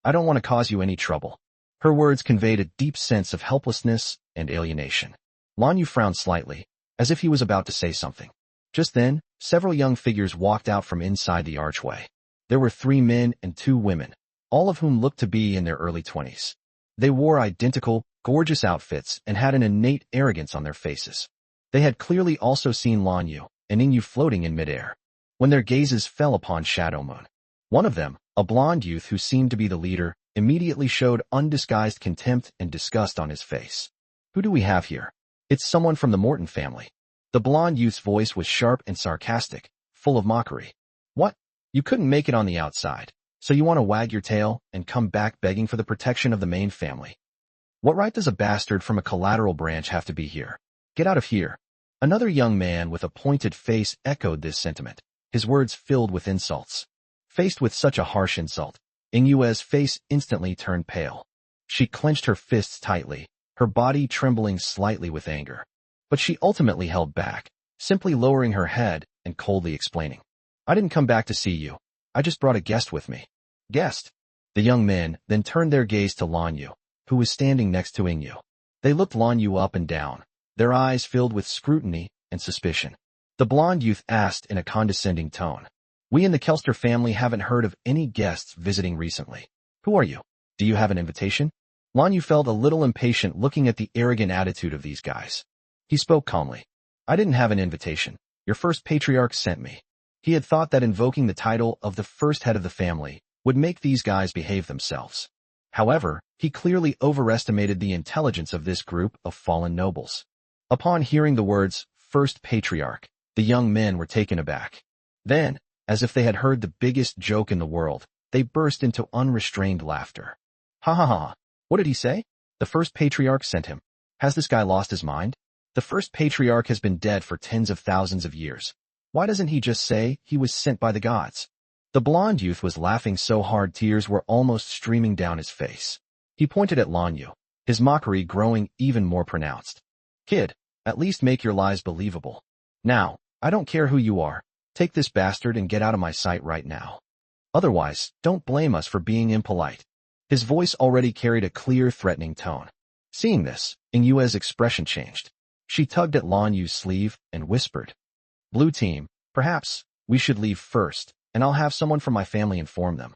I don't want to cause you any trouble. Her words conveyed a deep sense of helplessness and alienation. Lanyu frowned slightly, as if he was about to say something. Just then, several young figures walked out from inside the archway. There were 3 men and 2 women, all of whom looked to be in their early 20s. They wore identical, gorgeous outfits and had an innate arrogance on their faces. They had clearly also seen Lanyu and Inyu floating in midair, when their gazes fell upon Shadow Moon. One of them, a blonde youth who seemed to be the leader, immediately showed undisguised contempt and disgust on his face. Who do we have here? It's someone from the Morton family. The blonde youth's voice was sharp and sarcastic, full of mockery. What? You couldn't make it on the outside, so you want to wag your tail and come back begging for the protection of the main family? What right does a bastard from a collateral branch have to be here? Get out of here. Another young man with a pointed face echoed this sentiment, his words filled with insults. Faced with such a harsh insult, Inyue's face instantly turned pale. She clenched her fists tightly, her body trembling slightly with anger. But she ultimately held back, simply lowering her head and coldly explaining. I didn't come back to see you. I just brought a guest with me. Guest? The young men then turned their gaze to Lanyu, who was standing next to Inyu. They looked Lanyu up and down, their eyes filled with scrutiny and suspicion. The blonde youth asked in a condescending tone. We in the Kelster family haven't heard of any guests visiting recently. Who are you? Do you have an invitation? Lanyu felt a little impatient looking at the arrogant attitude of these guys. He spoke calmly. I didn't have an invitation. Your first patriarch sent me. He had thought that invoking the title of the first head of the family would make these guys behave themselves. However, he clearly overestimated the intelligence of this group of fallen nobles. Upon hearing the words, first patriarch, the young men were taken aback. Then, as if they had heard the biggest joke in the world, they burst into unrestrained laughter. Ha ha ha. What did he say? The first patriarch sent him. Has this guy lost his mind? The first patriarch has been dead for tens of thousands of years. Why doesn't he just say he was sent by the gods? The blonde youth was laughing so hard tears were almost streaming down his face. He pointed at Lanyu, his mockery growing even more pronounced. Kid, at least make your lies believable. Now, I don't care who you are. Take this bastard and get out of my sight right now. Otherwise, don't blame us for being impolite. His voice already carried a clear, threatening tone. Seeing this, Inyue's expression changed. She tugged at Lanyu's sleeve and whispered, Blue team, perhaps we should leave first, and I'll have someone from my family inform them.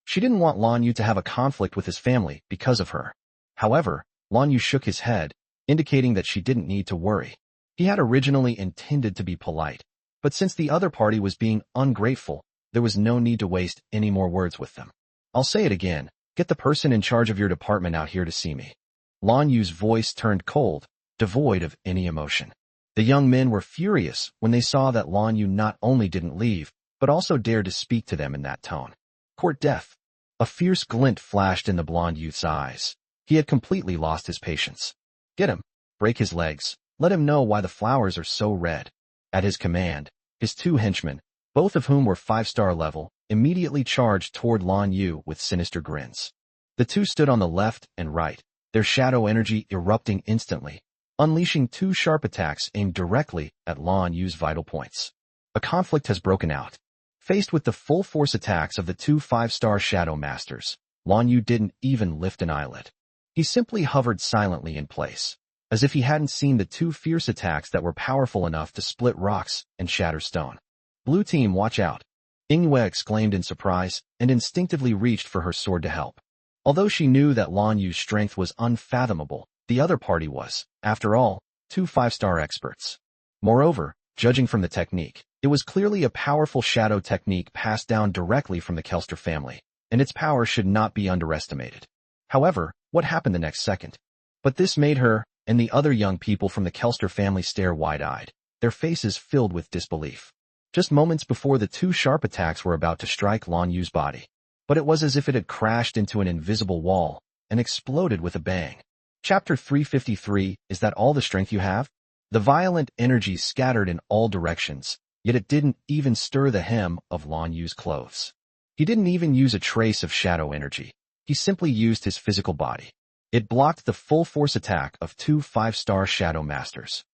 She didn't want Lanyu to have a conflict with his family because of her. However, Lanyu shook his head, indicating that she didn't need to worry. He had originally intended to be polite, but since the other party was being ungrateful, there was no need to waste any more words with them. I'll say it again, get the person in charge of your department out here to see me. Lanyu's voice turned cold, devoid of any emotion. The young men were furious when they saw that Lanyu not only didn't leave, but also dared to speak to them in that tone. Court death. A fierce glint flashed in the blonde youth's eyes. He had completely lost his patience. Get him. Break his legs. Let him know why the flowers are so red. At his command, his 2 henchmen, both of whom were 5-star level, immediately charged toward Lanyu with sinister grins. The 2 stood on the left and right, their shadow energy erupting instantly. unleashing two sharp attacks aimed directly at Lan Yu's vital points. A conflict has broken out. Faced with the full force attacks of the two five-star Shadow Masters, Lan Yu didn't even lift an eyelid. He simply hovered silently in place, as if he hadn't seen the two fierce attacks that were powerful enough to split rocks and shatter stone. "Blue team, watch out!" Manhwa exclaimed in surprise and instinctively reached for her sword to help. Although she knew that Lan Yu's strength was unfathomable, the other party was, after all, two five-star experts. Moreover, judging from the technique, it was clearly a powerful shadow technique passed down directly from the Kelster family, and its power should not be underestimated. However, what happened the next second? But this made her and the other young people from the Kelster family stare wide-eyed, their faces filled with disbelief. Just moments before the two sharp attacks were about to strike Lan Yu's body, but it was as if it had crashed into an invisible wall and exploded with a bang. Chapter 353, Is that all the strength you have? The violent energy scattered in all directions, yet it didn't even stir the hem of Lan Yu's clothes. He didn't even use a trace of shadow energy. He simply used his physical body. It blocked the full force attack of two five-star Shadow Masters.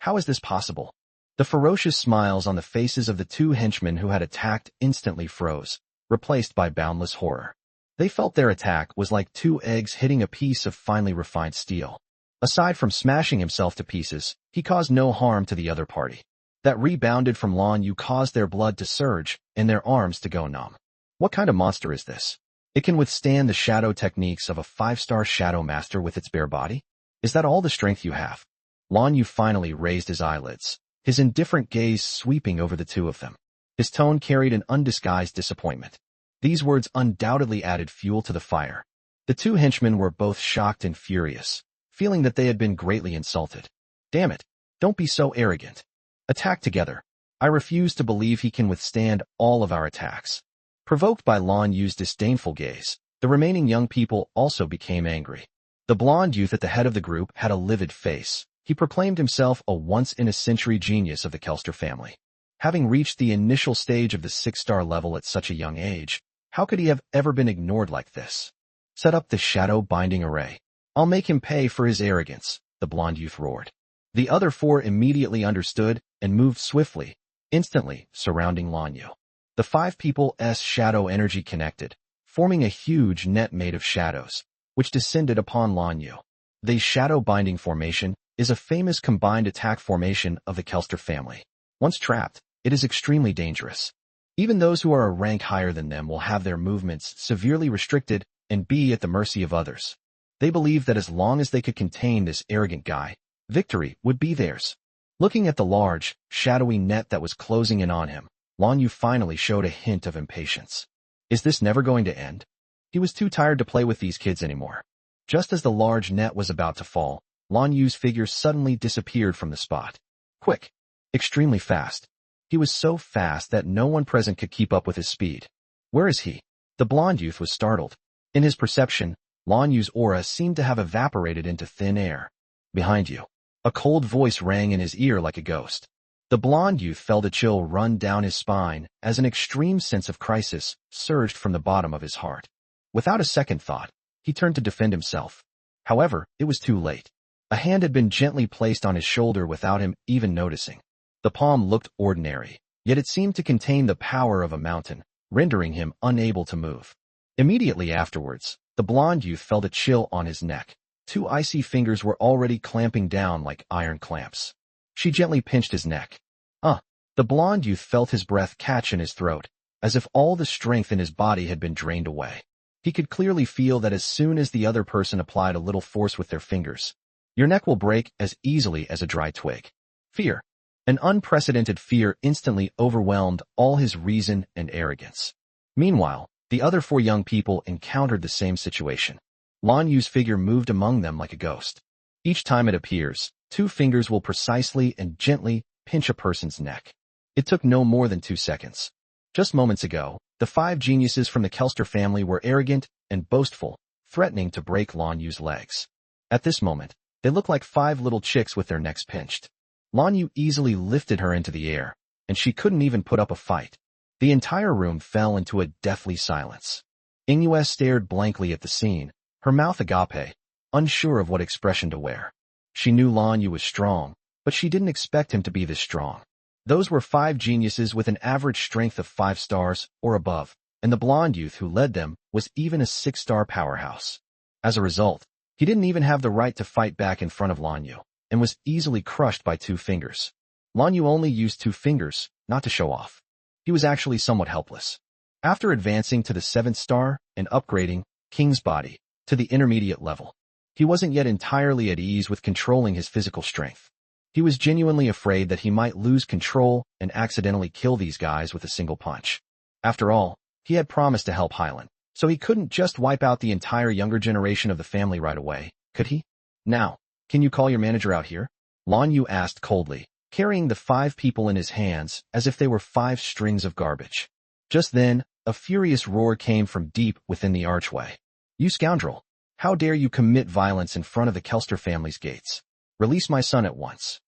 How is this possible? The ferocious smiles on the faces of the two henchmen who had attacked instantly froze, replaced by boundless horror. They felt their attack was like two eggs hitting a piece of finely refined steel. Aside from smashing himself to pieces, he caused no harm to the other party. That rebounded from Lan Yu caused their blood to surge and their arms to go numb. What kind of monster is this? It can withstand the shadow techniques of a five-star Shadow Master with its bare body? Is that all the strength you have? Lan Yu finally raised his eyelids, his indifferent gaze sweeping over the two of them. His tone carried an undisguised disappointment. These words undoubtedly added fuel to the fire. The two henchmen were both shocked and furious, feeling that they had been greatly insulted. Damn it, don't be so arrogant. Attack together. I refuse to believe he can withstand all of our attacks. Provoked by Lan Yu's disdainful gaze, the remaining young people also became angry. The blonde youth at the head of the group had a livid face. He proclaimed himself a once-in-a-century genius of the Kelster family. Having reached the initial stage of the six-star level at such a young age, how could he have ever been ignored like this? Set up the shadow binding array. I'll make him pay for his arrogance, the blonde youth roared. The other four immediately understood and moved swiftly, instantly surrounding Lan Yu. The five people's shadow energy connected, forming a huge net made of shadows, which descended upon Lan Yu. The shadow binding formation is a famous combined attack formation of the Kelster family. Once trapped, it is extremely dangerous. Even those who are a rank higher than them will have their movements severely restricted and be at the mercy of others. They believed that as long as they could contain this arrogant guy, victory would be theirs. Looking at the large, shadowy net that was closing in on him, Lan Yu finally showed a hint of impatience. Is this never going to end? He was too tired to play with these kids anymore. Just as the large net was about to fall, Lan Yu's figure suddenly disappeared from the spot. Quick. Extremely fast. He was so fast that no one present could keep up with his speed. Where is he? The blonde youth was startled. In his perception, Lan Yu's aura seemed to have evaporated into thin air. Behind you. A cold voice rang in his ear like a ghost. The blonde youth felt a chill run down his spine as an extreme sense of crisis surged from the bottom of his heart. Without a second thought, he turned to defend himself. However, it was too late. A hand had been gently placed on his shoulder without him even noticing. The palm looked ordinary, yet it seemed to contain the power of a mountain, rendering him unable to move. Immediately afterwards, the blonde youth felt a chill on his neck. Two icy fingers were already clamping down like iron clamps. She gently pinched his neck. The blonde youth felt his breath catch in his throat, as if all the strength in his body had been drained away. He could clearly feel that as soon as the other person applied a little force with their fingers, your neck will break as easily as a dry twig. Fear. An unprecedented fear instantly overwhelmed all his reason and arrogance. Meanwhile, the other four young people encountered the same situation. Lan Yu's figure moved among them like a ghost. Each time it appears, two fingers will precisely and gently pinch a person's neck. It took no more than 2 seconds. Just moments ago, the five geniuses from the Kelster family were arrogant and boastful, threatening to break Lan Yu's legs. At this moment, they looked like 5 little chicks with their necks pinched. Lan Yu easily lifted her into the air, and she couldn't even put up a fight. The entire room fell into a deathly silence. Manhwa stared blankly at the scene, her mouth agape, unsure of what expression to wear. She knew Lan Yu was strong, but she didn't expect him to be this strong. Those were 5 geniuses with an average strength of 5 stars or above, and the blonde youth who led them was even a 6-star powerhouse. As a result, he didn't even have the right to fight back in front of Lan Yu, and was easily crushed by 2 fingers. Lan Yu only used 2 fingers, not to show off. He was actually somewhat helpless. After advancing to the 7th star and upgrading King's body to the intermediate level, he wasn't yet entirely at ease with controlling his physical strength. He was genuinely afraid that he might lose control and accidentally kill these guys with a single punch. After all, he had promised to help Hyland, so he couldn't just wipe out the entire younger generation of the family right away, could he? Now, can you call your manager out here? Lan Yu asked coldly, carrying the 5 people in his hands as if they were 5 strings of garbage. Just then, a furious roar came from deep within the archway. You scoundrel! How dare you commit violence in front of the Kelster family's gates? Release my son at once.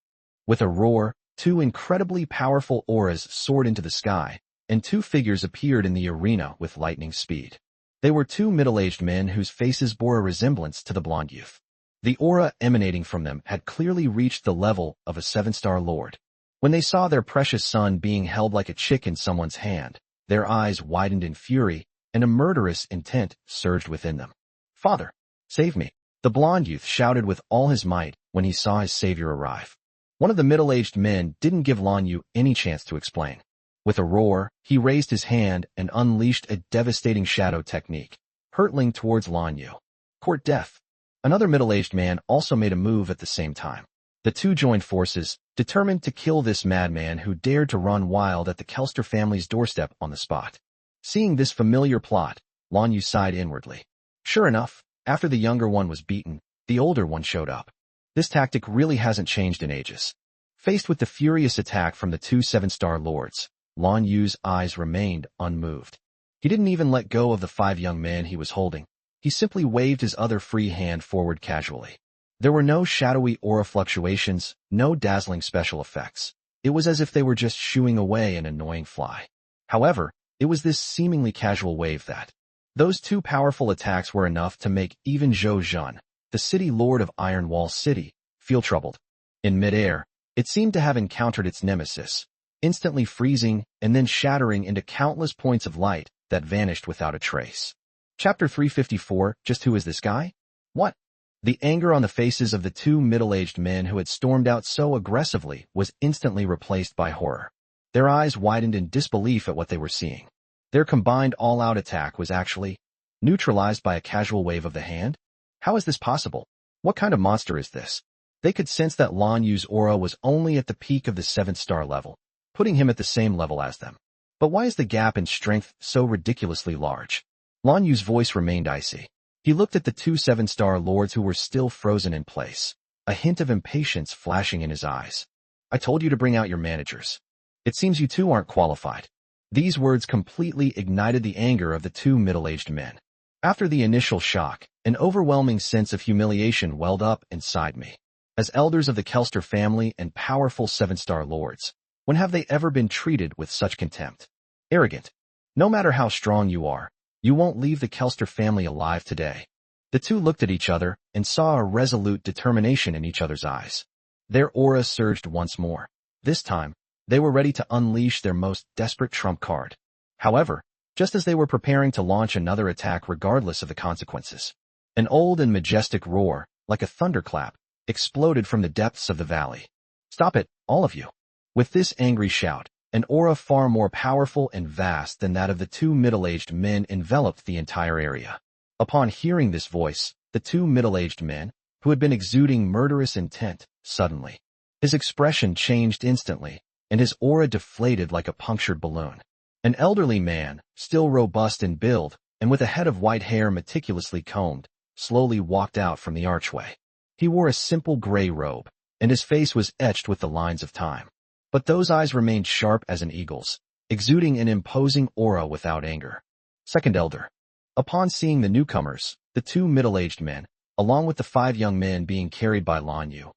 With a roar, 2 incredibly powerful auras soared into the sky, and 2 figures appeared in the arena with lightning speed. They were 2 middle-aged men whose faces bore a resemblance to the blonde youth. The aura emanating from them had clearly reached the level of a 7-star lord. When they saw their precious son being held like a chick in someone's hand, their eyes widened in fury, and a murderous intent surged within them. Father, save me! The blonde youth shouted with all his might when he saw his savior arrive. One of the middle-aged men didn't give Lan Yu any chance to explain. With a roar, he raised his hand and unleashed a devastating shadow technique, hurtling towards Lan Yu. Court death. Another middle-aged man also made a move at the same time. The 2 joined forces, determined to kill this madman who dared to run wild at the Kelster family's doorstep on the spot. Seeing this familiar plot, Lan Yu sighed inwardly. Sure enough, after the younger one was beaten, the older one showed up. This tactic really hasn't changed in ages. Faced with the furious attack from the 2 7-star lords, Lan Yu's eyes remained unmoved. He didn't even let go of the 5 young men he was holding. He simply waved his other free hand forward casually. There were no shadowy aura fluctuations, no dazzling special effects. It was as if they were just shooing away an annoying fly. However, it was this seemingly casual wave that. Those 2 powerful attacks were enough to make even Zhou Jun, the city lord of Iron Wall City, feel troubled. In midair, it seemed to have encountered its nemesis, instantly freezing and then shattering into countless points of light that vanished without a trace. Chapter 354, Just Who Is This Guy? What? The anger on the faces of the 2 middle-aged men who had stormed out so aggressively was instantly replaced by horror. Their eyes widened in disbelief at what they were seeing. Their combined all-out attack was actually neutralized by a casual wave of the hand? How is this possible? What kind of monster is this? They could sense that Lan Yu's aura was only at the peak of the 7th-star level, putting him at the same level as them. But why is the gap in strength so ridiculously large? Lan Yu's voice remained icy. He looked at the 2 7-star lords who were still frozen in place, a hint of impatience flashing in his eyes. I told you to bring out your managers. It seems you 2 aren't qualified. These words completely ignited the anger of the 2 middle-aged men. After the initial shock, an overwhelming sense of humiliation welled up inside me. As elders of the Kelster family and powerful 7-star lords, when have they ever been treated with such contempt? Arrogant. No matter how strong you are, you won't leave the Kelster family alive today. The 2 looked at each other and saw a resolute determination in each other's eyes. Their aura surged once more. This time, they were ready to unleash their most desperate trump card. However, just as they were preparing to launch another attack regardless of the consequences, an old and majestic roar, like a thunderclap, exploded from the depths of the valley. Stop it, all of you. With this angry shout, an aura far more powerful and vast than that of the 2 middle-aged men enveloped the entire area. Upon hearing this voice, the 2 middle-aged men, who had been exuding murderous intent, suddenly. His expression changed instantly, and his aura deflated like a punctured balloon. An elderly man, still robust in build, and with a head of white hair meticulously combed, slowly walked out from the archway. He wore a simple gray robe, and his face was etched with the lines of time. But those eyes remained sharp as an eagle's, exuding an imposing aura without anger. Second Elder. Upon seeing the newcomers, the 2 middle-aged men, along with the 5 young men being carried by Lan Yu,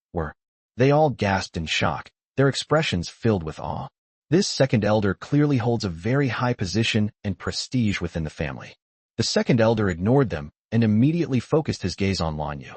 they all gasped in shock, their expressions filled with awe. This second elder clearly holds a very high position and prestige within the family. The second elder ignored them and immediately focused his gaze on Lan Yu.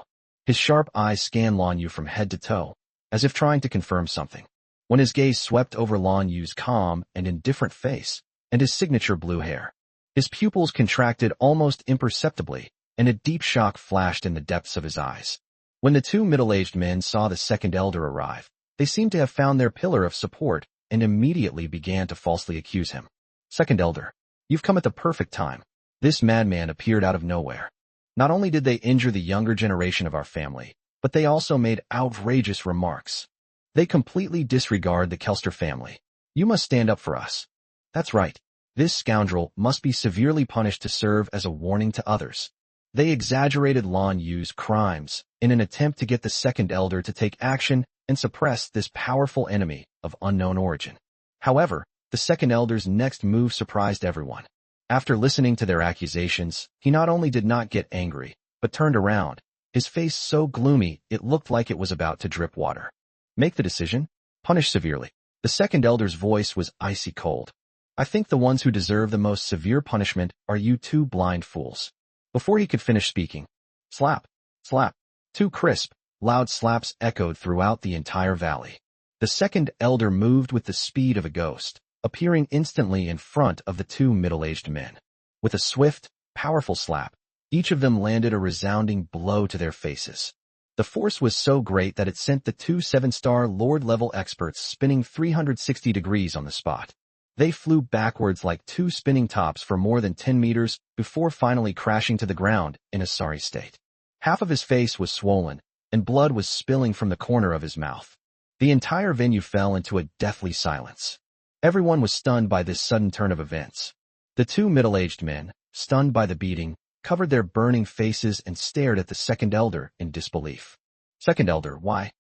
His sharp eyes scanned Lan Yu from head to toe, as if trying to confirm something. When his gaze swept over Lan Yu's calm and indifferent face, and his signature blue hair, his pupils contracted almost imperceptibly, and a deep shock flashed in the depths of his eyes. When the two middle-aged men saw the second elder arrive, they seemed to have found their pillar of support and immediately began to falsely accuse him. Second elder, you've come at the perfect time. This madman appeared out of nowhere. Not only did they injure the younger generation of our family, but they also made outrageous remarks. They completely disregard the Kelster family. You must stand up for us. That's right. This scoundrel must be severely punished to serve as a warning to others. They exaggerated Lan Yu's crimes in an attempt to get the second elder to take action and suppress this powerful enemy of unknown origin. However, the second elder's next move surprised everyone. After listening to their accusations, he not only did not get angry, but turned around, his face so gloomy it looked like it was about to drip water. Make the decision. Punish severely. The second elder's voice was icy cold. I think the ones who deserve the most severe punishment are you two blind fools. Before he could finish speaking, slap, slap. Two crisp, loud slaps echoed throughout the entire valley. The second elder moved with the speed of a ghost, appearing instantly in front of the two middle-aged men. With a swift, powerful slap, each of them landed a resounding blow to their faces. The force was so great that it sent the two 7-star Lord-level experts spinning 360 degrees on the spot. They flew backwards like two spinning tops for more than 10 meters before finally crashing to the ground in a sorry state. Half of his face was swollen, and blood was spilling from the corner of his mouth. The entire venue fell into a deathly silence. Everyone was stunned by this sudden turn of events. The two middle-aged men, stunned by the beating, covered their burning faces and stared at the second elder in disbelief. Second elder, why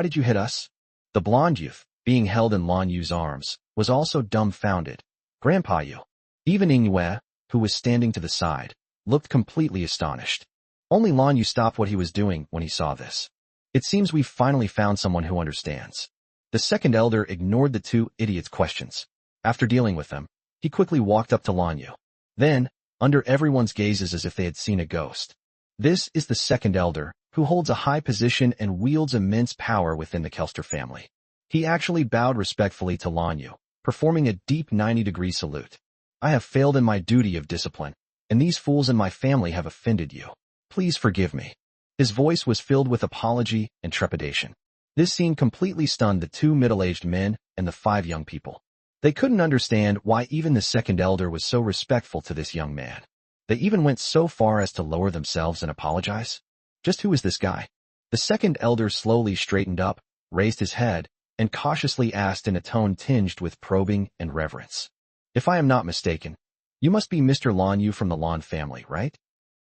did you hit us? The blonde youth, being held in Lan Yu's arms, was also dumbfounded. Grandpa Yu. Even Yue, who was standing to the side, looked completely astonished. Only Lan Yu stopped what he was doing when he saw this. It seems we've finally found someone who understands. The second elder ignored the two idiots' questions. After dealing with them, he quickly walked up to Lan Yu. Then, under everyone's gazes as if they had seen a ghost. This is the second elder, who holds a high position and wields immense power within the Kelster family. He actually bowed respectfully to Lan Yu, performing a deep 90-degree salute. I have failed in my duty of discipline, and these fools in my family have offended you. Please forgive me. His voice was filled with apology and trepidation. This scene completely stunned the two middle-aged men and the 5 young people. They couldn't understand why even the second elder was so respectful to this young man. They even went so far as to lower themselves and apologize. Just who is this guy? The second elder slowly straightened up, raised his head, and cautiously asked in a tone tinged with probing and reverence. If I am not mistaken, you must be Mr. Lan Yu from the Lan family, right?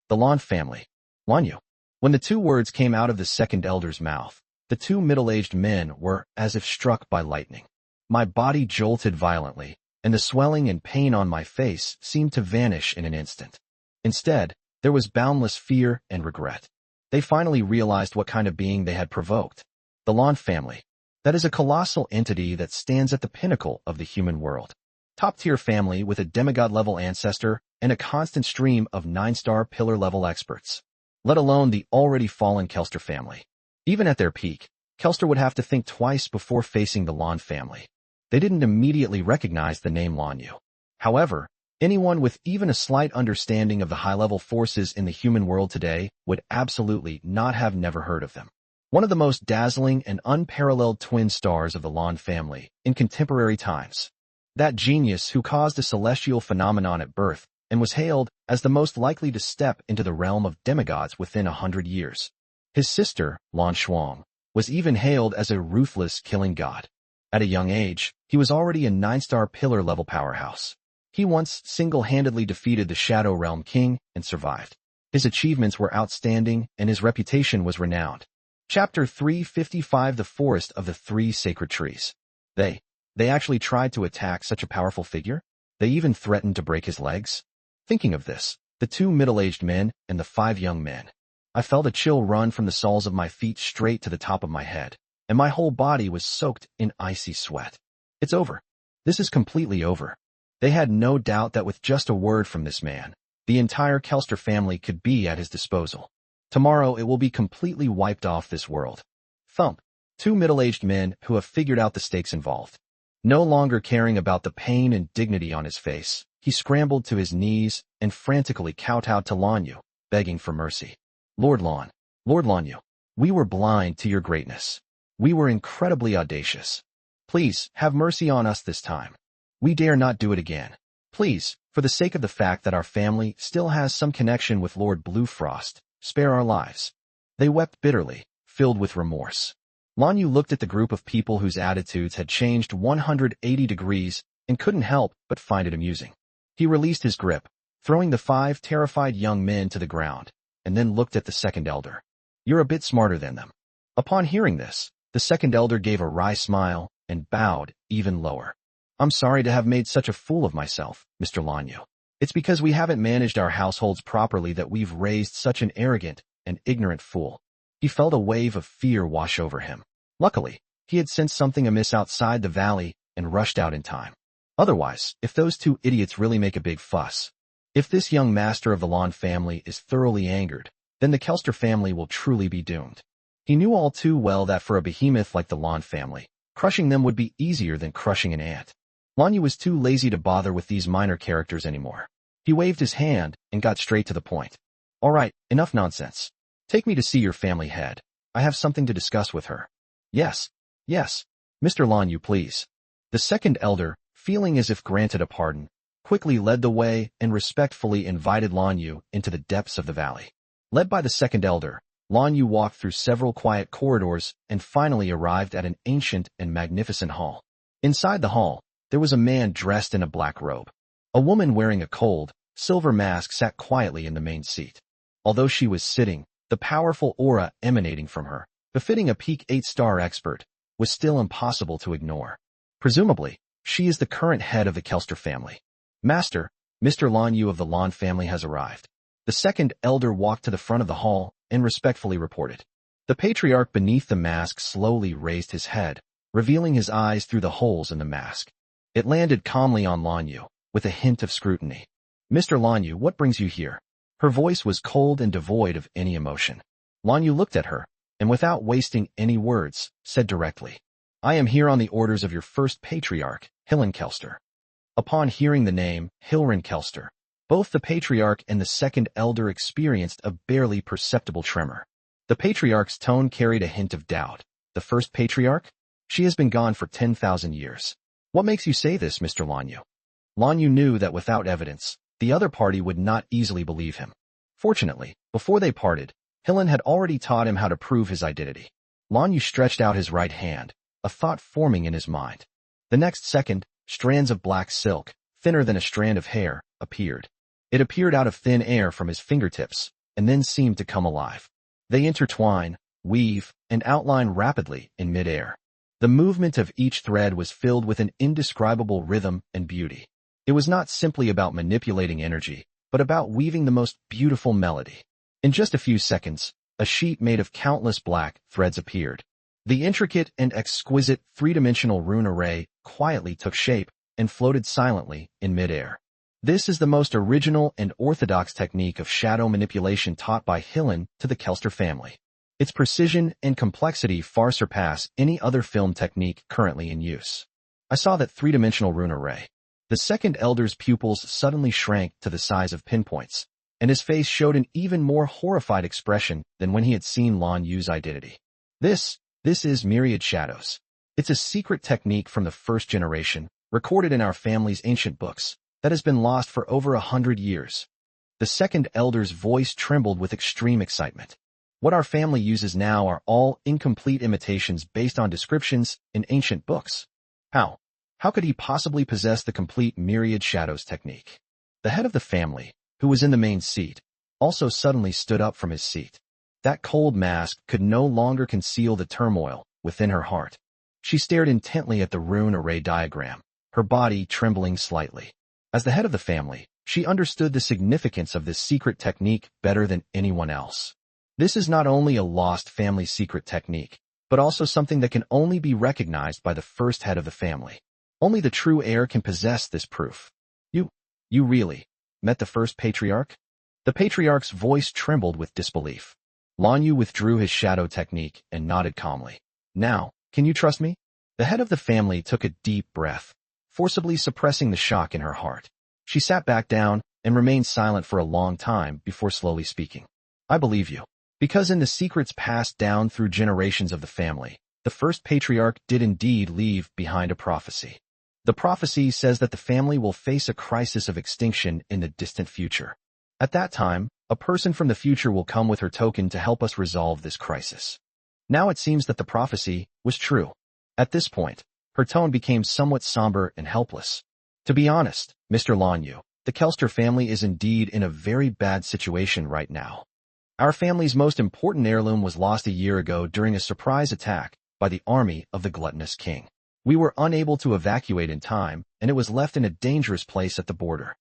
The Lan family. Lan Yu. When the two words came out of the second elder's mouth, the two middle-aged men were as if struck by lightning. My body jolted violently, and the swelling and pain on my face seemed to vanish in an instant. Instead, there was boundless fear and regret. They finally realized what kind of being they had provoked. The Lan family. That is a colossal entity that stands at the pinnacle of the human world. Top-tier family with a demigod-level ancestor and a constant stream of 9-star pillar-level experts. Let alone the already fallen Kelster family. Even at their peak, Kelster would have to think twice before facing the Lan family. They didn't immediately recognize the name Lan Yu. However, anyone with even a slight understanding of the high-level forces in the human world today would absolutely not have never heard of them. One of the most dazzling and unparalleled twin stars of the Lan family in contemporary times. That genius who caused a celestial phenomenon at birth and was hailed as the most likely to step into the realm of demigods within 100 years. His sister, Lan Shuang, was even hailed as a ruthless killing god. At a young age, he was already a 9-star pillar-level powerhouse. He once single-handedly defeated the Shadow Realm King and survived. His achievements were outstanding and his reputation was renowned. Chapter 355 The Forest of the Three Sacred Trees. They actually tried to attack such a powerful figure? They even threatened to break his legs? Thinking of this, the two middle-aged men and the 5 young men. I felt a chill run from the soles of my feet straight to the top of my head, and my whole body was soaked in icy sweat. It's over. This is completely over. They had no doubt that with just a word from this man, the entire Kelster family could be at his disposal. Tomorrow it will be completely wiped off this world. Thump. Two middle-aged men who have figured out the stakes involved. No longer caring about the pain and dignity on his face, he scrambled to his knees and frantically kowtowed to Lanyu, begging for mercy. Lord Lanyu, we were blind to your greatness. We were incredibly audacious. Please, have mercy on us this time. We dare not do it again. Please, for the sake of the fact that our family still has some connection with Lord Bluefrost, spare our lives. They wept bitterly, filled with remorse. Lanyu looked at the group of people whose attitudes had changed 180 degrees and couldn't help but find it amusing. He released his grip, throwing the 5 terrified young men to the ground, and then looked at the second elder. You're a bit smarter than them. Upon hearing this, the second elder gave a wry smile and bowed even lower. I'm sorry to have made such a fool of myself, Mr. Lanyu. It's because we haven't managed our households properly that we've raised such an arrogant and ignorant fool. He felt a wave of fear wash over him. Luckily, he had sensed something amiss outside the valley and rushed out in time. Otherwise, if those 2 idiots really make a big fuss, if this young master of the Lan family is thoroughly angered, then the Kelster family will truly be doomed. He knew all too well that for a behemoth like the Lan family, crushing them would be easier than crushing an ant. Lanyu was too lazy to bother with these minor characters anymore. He waved his hand and got straight to the point. All right, enough nonsense. Take me to see your family head. I have something to discuss with her. Yes. Mr. Lanyu, please. The second elder, feeling as if granted a pardon, quickly led the way and respectfully invited Lanyu into the depths of the valley. Led by the second elder, Lanyu walked through several quiet corridors and finally arrived at an ancient and magnificent hall. Inside the hall, there was a man dressed in a black robe. A woman wearing a cold, silver mask sat quietly in the main seat. Although she was sitting, the powerful aura emanating from her, befitting a peak 8-star expert, was still impossible to ignore. Presumably, she is the current head of the Kelster family. Master, Mr. Lanyu of the Lan family has arrived. The second elder walked to the front of the hall and respectfully reported. The patriarch beneath the mask slowly raised his head, revealing his eyes through the holes in the mask. It landed calmly on Lanyu, with a hint of scrutiny. Mr. Lanyu, what brings you here? Her voice was cold and devoid of any emotion. Lanyu looked at her, and without wasting any words, said directly, I am here on the orders of your first patriarch, Hillen Kelster. Upon hearing the name, Hilren Kelster, both the patriarch and the second elder experienced a barely perceptible tremor. The patriarch's tone carried a hint of doubt. The first patriarch? She has been gone for 10,000 years. What makes you say this, Mr. Lanyu? Lanyu knew that without evidence, the other party would not easily believe him. Fortunately, before they parted, Hillen had already taught him how to prove his identity. Lanyu stretched out his right hand, a thought forming in his mind. The next second, strands of black silk, thinner than a strand of hair, appeared. It appeared out of thin air from his fingertips, and then seemed to come alive. They intertwine, weave, and outline rapidly in midair. The movement of each thread was filled with an indescribable rhythm and beauty. It was not simply about manipulating energy, but about weaving the most beautiful melody. In just a few seconds, a sheet made of countless black threads appeared. The intricate and exquisite 3-dimensional rune array quietly took shape and floated silently in midair. This is the most original and orthodox technique of shadow manipulation taught by Hillen to the Kelster family. Its precision and complexity far surpass any other film technique currently in use. I saw that 3-dimensional rune array. The second elder's pupils suddenly shrank to the size of pinpoints, and his face showed an even more horrified expression than when he had seen Lanyu's identity. This is Myriad Shadows. It's a secret technique from the first generation, recorded in our family's ancient books, that has been lost for over 100 years. The second elder's voice trembled with extreme excitement. What our family uses now are all incomplete imitations based on descriptions in ancient books. How could he possibly possess the complete Myriad Shadows technique? The head of the family, who was in the main seat, also suddenly stood up from his seat. That cold mask could no longer conceal the turmoil within her heart. She stared intently at the rune array diagram, her body trembling slightly. As the head of the family, she understood the significance of this secret technique better than anyone else. This is not only a lost family secret technique, but also something that can only be recognized by the first head of the family. Only the true heir can possess this proof. You really met the first patriarch? The patriarch's voice trembled with disbelief. Lan Yu withdrew his shadow technique and nodded calmly. Now, can you trust me? The head of the family took a deep breath, forcibly suppressing the shock in her heart. She sat back down and remained silent for a long time before slowly speaking. I believe you. Because in the secrets passed down through generations of the family, the first patriarch did indeed leave behind a prophecy. The prophecy says that the family will face a crisis of extinction in the distant future. At that time, a person from the future will come with her token to help us resolve this crisis. Now it seems that the prophecy was true. At this point, her tone became somewhat somber and helpless. To be honest, Mr. Lan Yu, the Kelster family is indeed in a very bad situation right now. Our family's most important heirloom was lost a year ago during a surprise attack by the army of the gluttonous king. We were unable to evacuate in time, and it was left in a dangerous place at the border.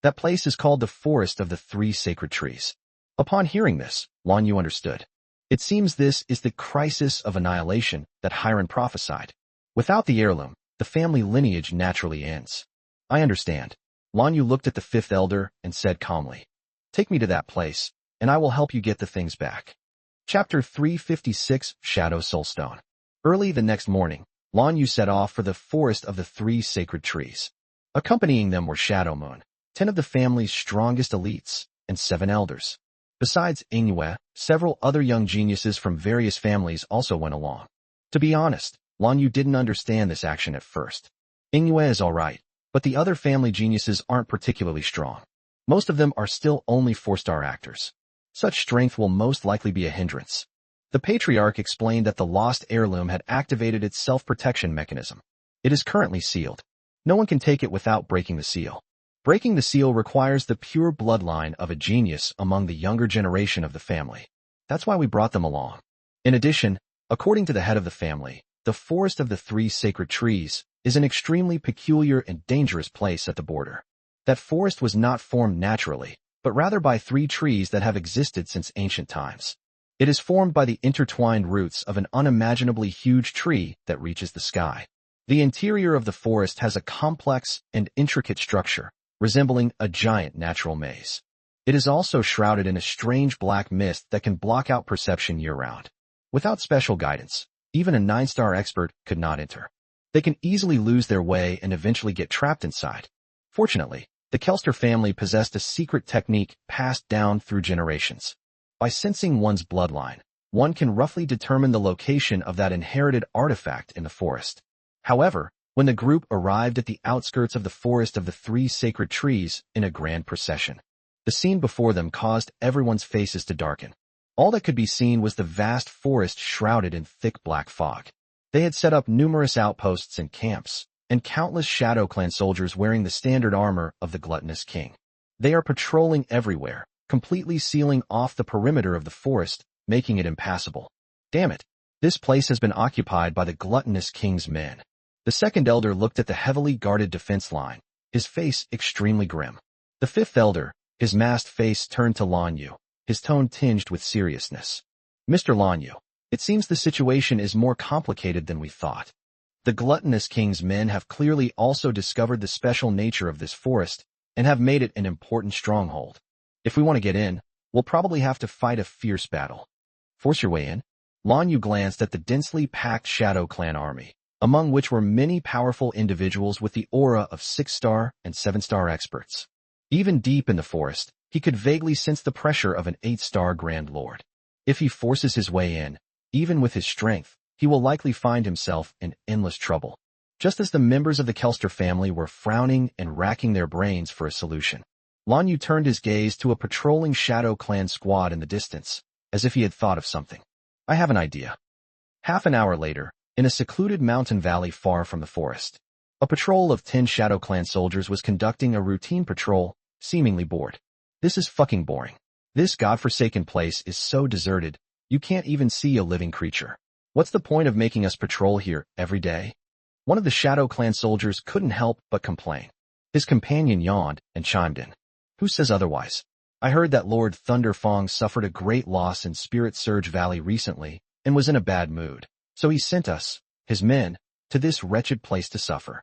That place is called the Forest of the Three Sacred Trees. Upon hearing this, Lan Yu understood. It seems this is the crisis of annihilation that Hiron prophesied. Without the heirloom, the family lineage naturally ends. I understand. Lan Yu looked at the fifth elder and said calmly, take me to that place, and I will help you get the things back. Chapter 356, Shadow Soulstone. Early the next morning, Lan Yu set off for the Forest of the Three Sacred Trees. Accompanying them were Shadow Moon, 10 of the family's strongest elites, and 7 elders. Besides Inghwe, several other young geniuses from various families also went along. To be honest, Lan Yu didn't understand this action at first. Inghwe is alright, but the other family geniuses aren't particularly strong. Most of them are still only 4-star actors. Such strength will most likely be a hindrance. The patriarch explained that the lost heirloom had activated its self-protection mechanism. It is currently sealed. No one can take it without breaking the seal. Breaking the seal requires the pure bloodline of a genius among the younger generation of the family. That's why we brought them along. In addition, according to the head of the family, the Forest of the Three Sacred Trees is an extremely peculiar and dangerous place at the border. That forest was not formed naturally, but rather by 3 trees that have existed since ancient times. It is formed by the intertwined roots of an unimaginably huge tree that reaches the sky. The interior of the forest has a complex and intricate structure, resembling a giant natural maze. It is also shrouded in a strange black mist that can block out perception year-round. Without special guidance, even a 9-star expert could not enter. They can easily lose their way and eventually get trapped inside. Fortunately, the Kelster family possessed a secret technique passed down through generations. By sensing one's bloodline, one can roughly determine the location of that inherited artifact in the forest. However, when the group arrived at the outskirts of the Forest of the Three Sacred Trees in a grand procession, the scene before them caused everyone's faces to darken. All that could be seen was the vast forest shrouded in thick black fog. They had set up numerous outposts and camps, and countless Shadow Clan soldiers wearing the standard armor of the gluttonous king. They are patrolling everywhere, completely sealing off the perimeter of the forest, making it impassable. Damn it! This place has been occupied by the gluttonous king's men. The second elder looked at the heavily guarded defense line, his face extremely grim. The fifth elder, his masked face turned to Lan Yu, his tone tinged with seriousness. Mr. Lan Yu, it seems the situation is more complicated than we thought. The gluttonous king's men have clearly also discovered the special nature of this forest and have made it an important stronghold. If we want to get in, we'll probably have to fight a fierce battle. Force your way in. Lan Yu glanced at the densely packed Shadow Clan army, among which were many powerful individuals with the aura of 6-star and 7-star experts. Even deep in the forest, he could vaguely sense the pressure of an 8-star Grand Lord. If he forces his way in, even with his strength, he will likely find himself in endless trouble. Just as the members of the Kelster family were frowning and racking their brains for a solution, Lan Yu turned his gaze to a patrolling Shadow Clan squad in the distance, as if he had thought of something. I have an idea. Half an hour later, in a secluded mountain valley far from the forest, a patrol of 10 Shadow Clan soldiers was conducting a routine patrol, seemingly bored. This is fucking boring. This godforsaken place is so deserted, you can't even see a living creature. What's the point of making us patrol here every day? One of the Shadow Clan soldiers couldn't help but complain. His companion yawned and chimed in. Who says otherwise? I heard that Lord Thunderfang suffered a great loss in Spirit Surge Valley recently and was in a bad mood. So he sent us, his men, to this wretched place to suffer.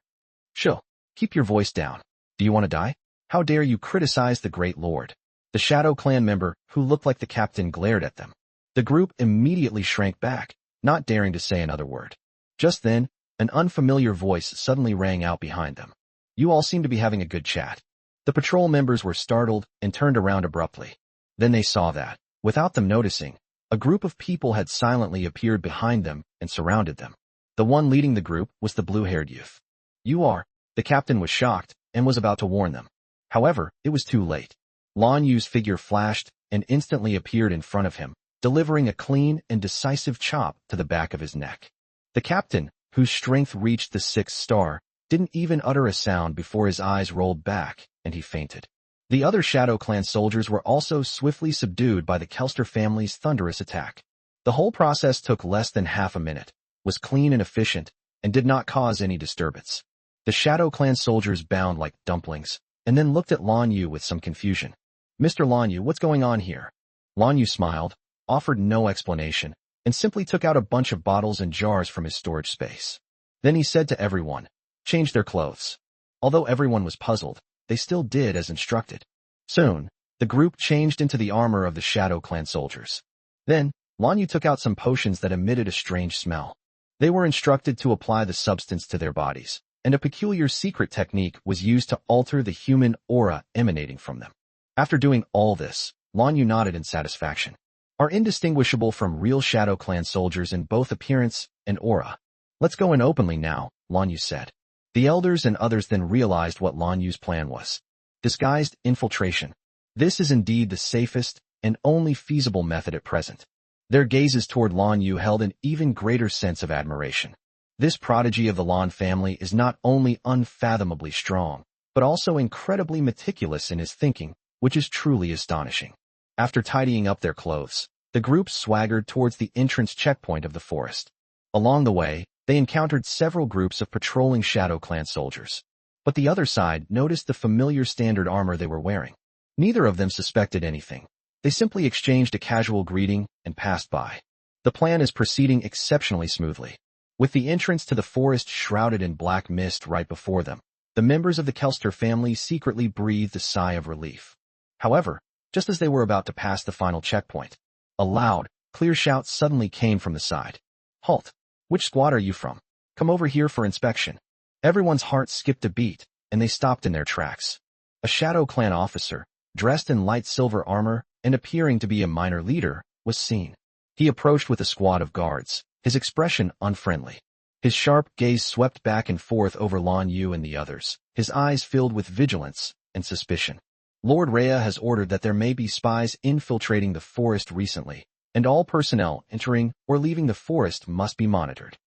Chill. Keep your voice down. Do you want to die? How dare you criticize the great lord? The Shadow Clan member, who looked like the captain, glared at them. The group immediately shrank back, not daring to say another word. Just then, an unfamiliar voice suddenly rang out behind them. You all seem to be having a good chat. The patrol members were startled and turned around abruptly. Then they saw that, without them noticing, a group of people had silently appeared behind them and surrounded them. The one leading the group was the blue-haired youth. You are. The captain was shocked and was about to warn them. However, it was too late. Lan Yu's figure flashed and instantly appeared in front of him, delivering a clean and decisive chop to the back of his neck. The captain, whose strength reached the 6th star, didn't even utter a sound before his eyes rolled back and he fainted. The other Shadow Clan soldiers were also swiftly subdued by the Kelster family's thunderous attack. The whole process took less than half a minute, was clean and efficient, and did not cause any disturbance. The Shadow Clan soldiers bound like dumplings, and then looked at Lan Yu with some confusion. Mr. Lan Yu, what's going on here? Lan Yu smiled, offered no explanation, and simply took out a bunch of bottles and jars from his storage space. Then he said to everyone, change their clothes. Although everyone was puzzled, they still did as instructed. Soon, the group changed into the armor of the Shadow Clan soldiers. Then, Lan Yu took out some potions that emitted a strange smell. They were instructed to apply the substance to their bodies, and a peculiar secret technique was used to alter the human aura emanating from them. After doing all this, Lan Yu nodded in satisfaction. Are indistinguishable from real Shadow Clan soldiers in both appearance and aura. Let's go in openly now, Lan Yu said. The elders and others then realized what Lan Yu's plan was. Disguised infiltration. This is indeed the safest and only feasible method at present. Their gazes toward Lan Yu held an even greater sense of admiration. This prodigy of the Lan family is not only unfathomably strong, but also incredibly meticulous in his thinking, which is truly astonishing. After tidying up their clothes, the group swaggered towards the entrance checkpoint of the forest. Along the way, they encountered several groups of patrolling Shadow Clan soldiers. But the other side noticed the familiar standard armor they were wearing. Neither of them suspected anything. They simply exchanged a casual greeting and passed by. The plan is proceeding exceptionally smoothly. With the entrance to the forest shrouded in black mist right before them, the members of the Kelster family secretly breathed a sigh of relief. However, just as they were about to pass the final checkpoint, a loud, clear shout suddenly came from the side. Halt! Which squad are you from? Come over here for inspection. Everyone's heart skipped a beat, and they stopped in their tracks. A Shadow Clan officer, dressed in light silver armor and appearing to be a minor leader, was seen. He approached with a squad of guards, his expression unfriendly. His sharp gaze swept back and forth over Lan Yu and the others, his eyes filled with vigilance and suspicion. Lord Rhea has ordered that there may be spies infiltrating the forest recently, and all personnel entering or leaving the forest must be monitored.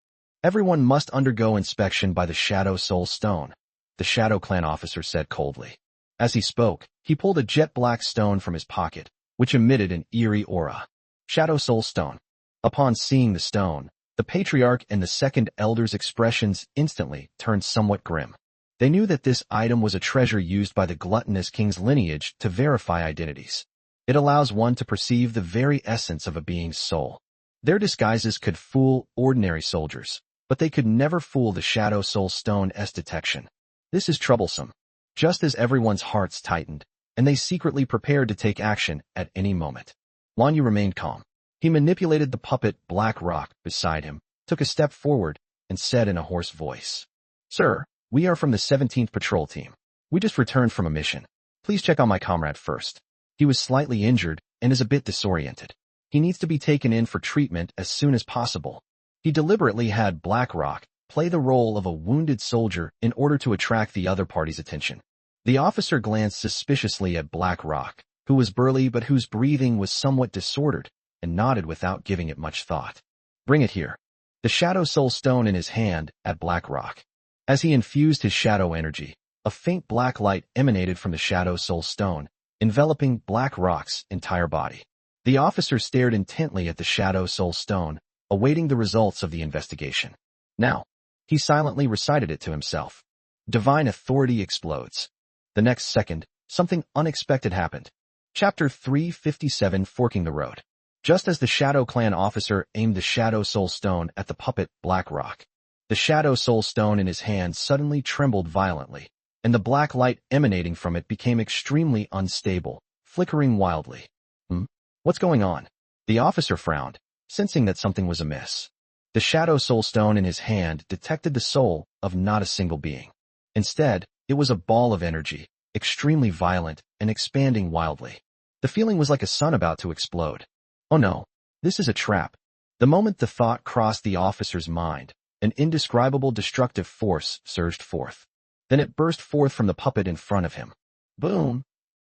Everyone must undergo inspection by the Shadow Soul Stone, the Shadow Clan officer said coldly. As he spoke, he pulled a jet-black stone from his pocket, which emitted an eerie aura. Shadow Soul Stone. Upon seeing the stone, the Patriarch and the second Elder's expressions instantly turned somewhat grim. They knew that this item was a treasure used by the gluttonous king's lineage to verify identities. It allows one to perceive the very essence of a being's soul. Their disguises could fool ordinary soldiers, but they could never fool the Shadow Soul Stone's detection. This is troublesome. Just as everyone's hearts tightened, and they secretly prepared to take action at any moment. Lan Yu remained calm. He manipulated the puppet Black Rock beside him, took a step forward, and said in a hoarse voice, Sir, we are from the 17th Patrol Team. We just returned from a mission. Please check on my comrade first. He was slightly injured and is a bit disoriented. He needs to be taken in for treatment as soon as possible. He deliberately had Black Rock play the role of a wounded soldier in order to attract the other party's attention. The officer glanced suspiciously at Black Rock, who was burly but whose breathing was somewhat disordered, and nodded without giving it much thought. Bring it here. The Shadow Soul Stone in his hand at Black Rock. As he infused his shadow energy, a faint black light emanated from the Shadow Soul Stone, enveloping Black Rock's entire body. The officer stared intently at the Shadow Soul Stone, awaiting the results of the investigation. Now, he silently recited it to himself. Divine authority explodes. The next second, something unexpected happened. Chapter 357, Forking the Road. Just as the Shadow Clan officer aimed the Shadow Soul Stone at the puppet Black Rock, the Shadow Soul Stone in his hand suddenly trembled violently, and the black light emanating from it became extremely unstable, flickering wildly. What's going on? The officer frowned, sensing that something was amiss. The shadow soul stone in his hand detected the soul of not a single being. Instead, it was a ball of energy, extremely violent and expanding wildly. The feeling was like a sun about to explode. Oh no, this is a trap. The moment the thought crossed the officer's mind, an indescribable destructive force surged forth. Then it burst forth from the puppet in front of him. Boom!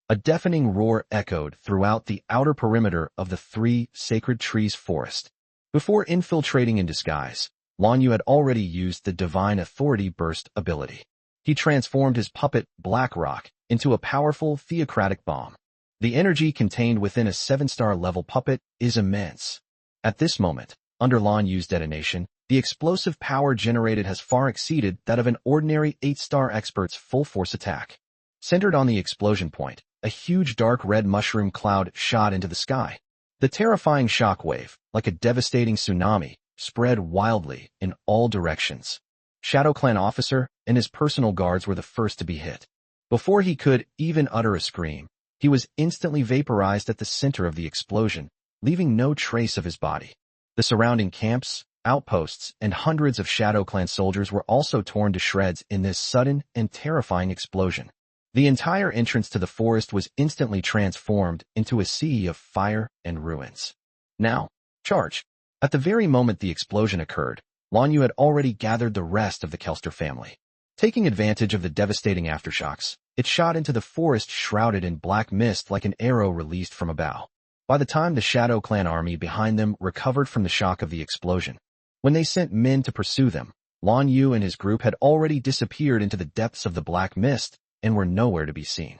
A deafening roar echoed throughout the outer perimeter of the three sacred trees forest. Before infiltrating in disguise, Lan Yu had already used the Divine Authority Burst ability. He transformed his puppet, Black Rock, into a powerful theocratic bomb. The energy contained within a 7-star level puppet is immense. At this moment, under Lan Yu's detonation, the explosive power generated has far exceeded that of an ordinary 8-star expert's full-force attack. Centered on the explosion point, a huge dark red mushroom cloud shot into the sky. The terrifying shockwave, like a devastating tsunami, spread wildly in all directions. Shadow Clan officer and his personal guards were the first to be hit. Before he could even utter a scream, he was instantly vaporized at the center of the explosion, leaving no trace of his body. The surrounding camps, outposts, and hundreds of Shadow Clan soldiers were also torn to shreds in this sudden and terrifying explosion. The entire entrance to the forest was instantly transformed into a sea of fire and ruins. Now, charge! At the very moment the explosion occurred, Lan Yu had already gathered the rest of the Kelster family. Taking advantage of the devastating aftershocks, it shot into the forest shrouded in black mist like an arrow released from a bow. By the time the Shadow Clan army behind them recovered from the shock of the explosion, when they sent men to pursue them, Lan Yu and his group had already disappeared into the depths of the black mist and were nowhere to be seen.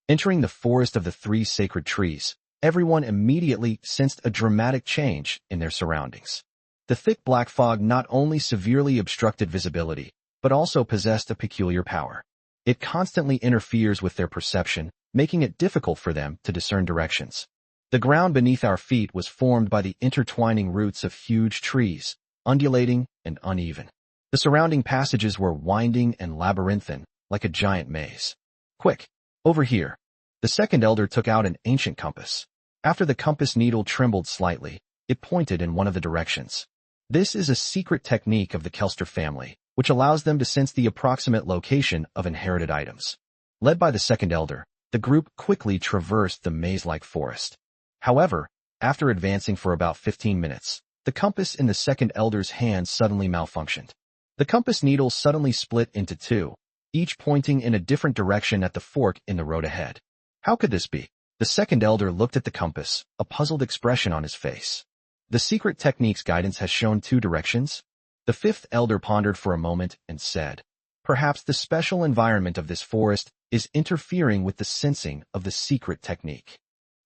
Entering the forest of the three sacred trees, everyone immediately sensed a dramatic change in their surroundings. The thick black fog not only severely obstructed visibility, but also possessed a peculiar power. It constantly interferes with their perception, making it difficult for them to discern directions. The ground beneath our feet was formed by the intertwining roots of huge trees, undulating and uneven. The surrounding passages were winding and labyrinthine, like a giant maze. Quick, over here. The second elder took out an ancient compass. After the compass needle trembled slightly, it pointed in one of the directions. This is a secret technique of the Kelster family, which allows them to sense the approximate location of inherited items. Led by the second elder, the group quickly traversed the maze-like forest. However, after advancing for about 15 minutes, the compass in the second elder's hand suddenly malfunctioned. The compass needle suddenly split into two, each pointing in a different direction at the fork in the road ahead. How could this be? The second elder looked at the compass, a puzzled expression on his face. The secret technique's guidance has shown two directions. The fifth elder pondered for a moment and said, perhaps the special environment of this forest is interfering with the sensing of the secret technique.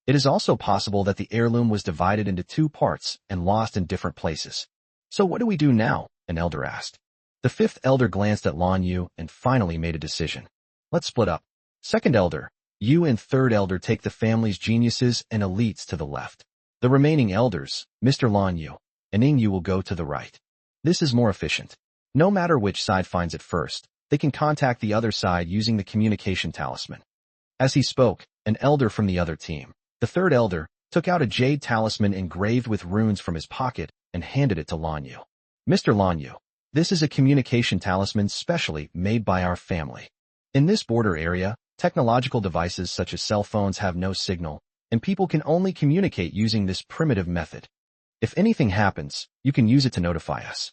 It is also possible that the heirloom was divided into two parts and lost in different places. So what do we do now? An elder asked. The fifth elder glanced at Lan Yu and finally made a decision. Let's split up. Second elder, you and third elder take the family's geniuses and elites to the left. The remaining elders, Mr. Lan Yu and Ing Yu, will go to the right. This is more efficient. No matter which side finds it first, they can contact the other side using the communication talisman. As he spoke, an elder from the other team, the third elder, took out a jade talisman engraved with runes from his pocket and handed it to Lan Yu. Mr. Lan Yu, this is a communication talisman specially made by our family. In this border area, technological devices such as cell phones have no signal, and people can only communicate using this primitive method. If anything happens, you can use it to notify us.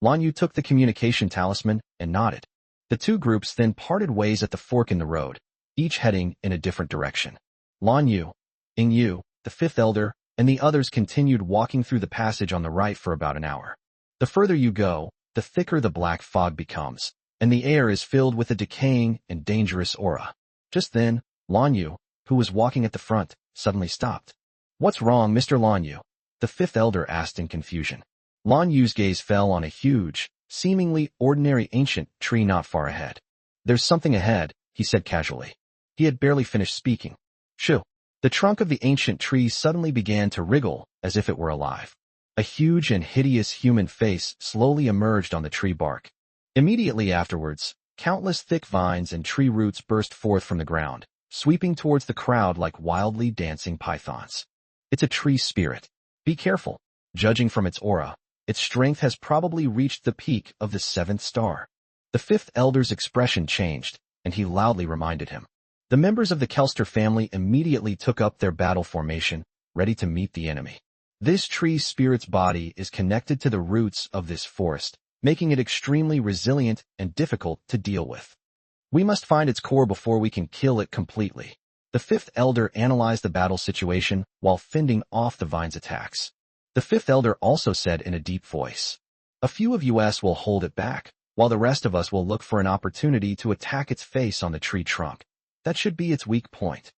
Lan Yu took the communication talisman and nodded. The two groups then parted ways at the fork in the road, each heading in a different direction. Lan Yu, Ing Yu, the fifth elder, and the others continued walking through the passage on the right for about an hour. The further you go, the thicker the black fog becomes, and the air is filled with a decaying and dangerous aura. Just then, Lan Yu, who was walking at the front, suddenly stopped. What's wrong, Mr. Lan Yu? The fifth elder asked in confusion. Lan Yu's gaze fell on a huge, seemingly ordinary ancient tree not far ahead. There's something ahead, he said casually. He had barely finished speaking. Shoo! The trunk of the ancient tree suddenly began to wriggle as if it were alive. A huge and hideous human face slowly emerged on the tree bark. Immediately afterwards, countless thick vines and tree roots burst forth from the ground, sweeping towards the crowd like wildly dancing pythons. It's a tree spirit. Be careful. Judging from its aura, its strength has probably reached the peak of the 7th star. The 5th elder's expression changed, and he loudly reminded him. The members of the Kelster family immediately took up their battle formation, ready to meet the enemy. This tree spirit's body is connected to the roots of this forest, making it extremely resilient and difficult to deal with. We must find its core before we can kill it completely. The 5th elder analyzed the battle situation while fending off the vine's attacks. The 5th elder also said in a deep voice, "A few of us will hold it back, while the rest of us will look for an opportunity to attack its face on the tree trunk. That should be its weak point."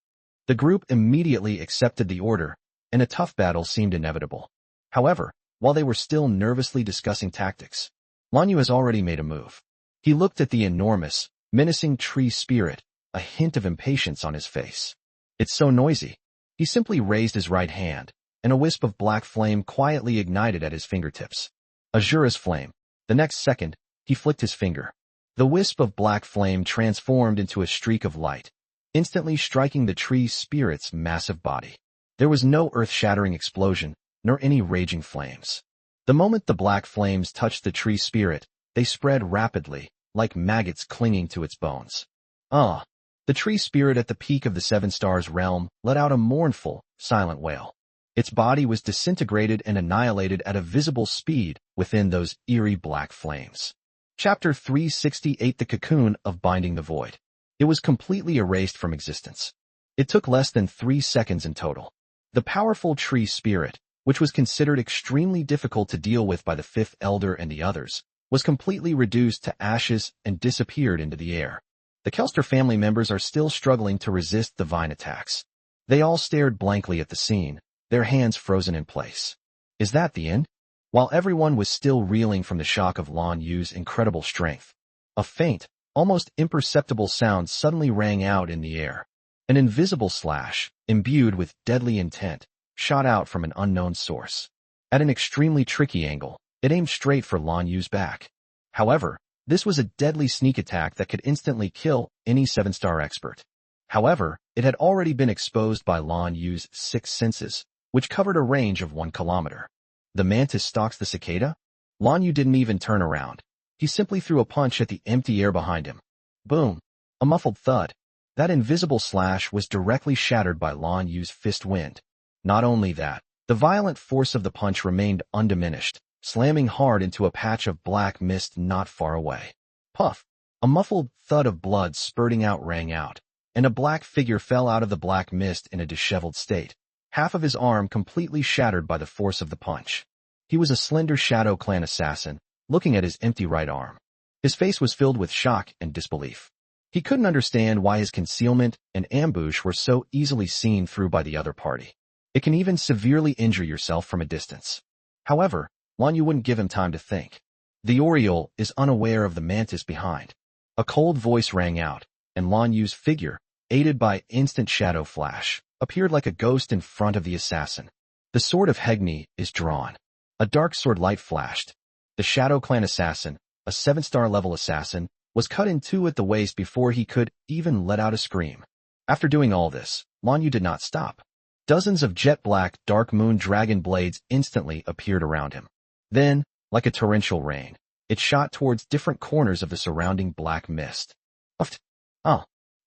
The group immediately accepted the order, and a tough battle seemed inevitable. However, while they were still nervously discussing tactics, Lanyu has already made a move. He looked at the enormous, menacing tree spirit, a hint of impatience on his face. "It's so noisy." He simply raised his right hand, and a wisp of black flame quietly ignited at his fingertips. Azura's flame. The next second, he flicked his finger. The wisp of black flame transformed into a streak of light, instantly striking the tree spirit's massive body. There was no earth-shattering explosion, nor any raging flames. The moment the black flames touched the tree spirit, they spread rapidly, like maggots clinging to its bones. The tree spirit at the peak of the 7 stars realm let out a mournful, silent wail. Its body was disintegrated and annihilated at a visible speed within those eerie black flames. Chapter 368 The Cocoon of Binding the Void. It was completely erased from existence. It took less than 3 seconds in total. The powerful tree spirit, which was considered extremely difficult to deal with by the 5th elder and the others, was completely reduced to ashes and disappeared into the air. The Kelster family members are still struggling to resist the vine attacks. They all stared blankly at the scene, their hands frozen in place. Is that the end? While everyone was still reeling from the shock of Lan Yu's incredible strength, a faint, almost imperceptible sound suddenly rang out in the air. An invisible slash, imbued with deadly intent, shot out from an unknown source. At an extremely tricky angle, it aimed straight for Lan Yu's back. However, this was a deadly sneak attack that could instantly kill any 7-star expert. However, it had already been exposed by Lan Yu's 6 senses, which covered a range of 1 kilometer. The mantis stalks the cicada? Lan Yu didn't even turn around. He simply threw a punch at the empty air behind him. Boom! A muffled thud. That invisible slash was directly shattered by Lan Yu's fist wind. Not only that, the violent force of the punch remained undiminished, slamming hard into a patch of black mist not far away. Puff! A muffled thud of blood spurting out rang out, and a black figure fell out of the black mist in a disheveled state, half of his arm completely shattered by the force of the punch. He was a slender Shadow Clan assassin, looking at his empty right arm. His face was filled with shock and disbelief. He couldn't understand why his concealment and ambush were so easily seen through by the other party. It can even severely injure yourself from a distance. However, Lan Yu wouldn't give him time to think. The Oriole is unaware of the mantis behind. A cold voice rang out, and Lan Yu's figure, aided by instant shadow flash, appeared like a ghost in front of the assassin. The sword of Hegni is drawn. A dark sword light flashed. The Shadow Clan assassin, a 7-star level assassin, was cut in 2 at the waist before he could even let out a scream. After doing all this, Lan Yu did not stop. Dozens of jet-black Dark Moon dragon blades instantly appeared around him. Then, like a torrential rain, it shot towards different corners of the surrounding black mist.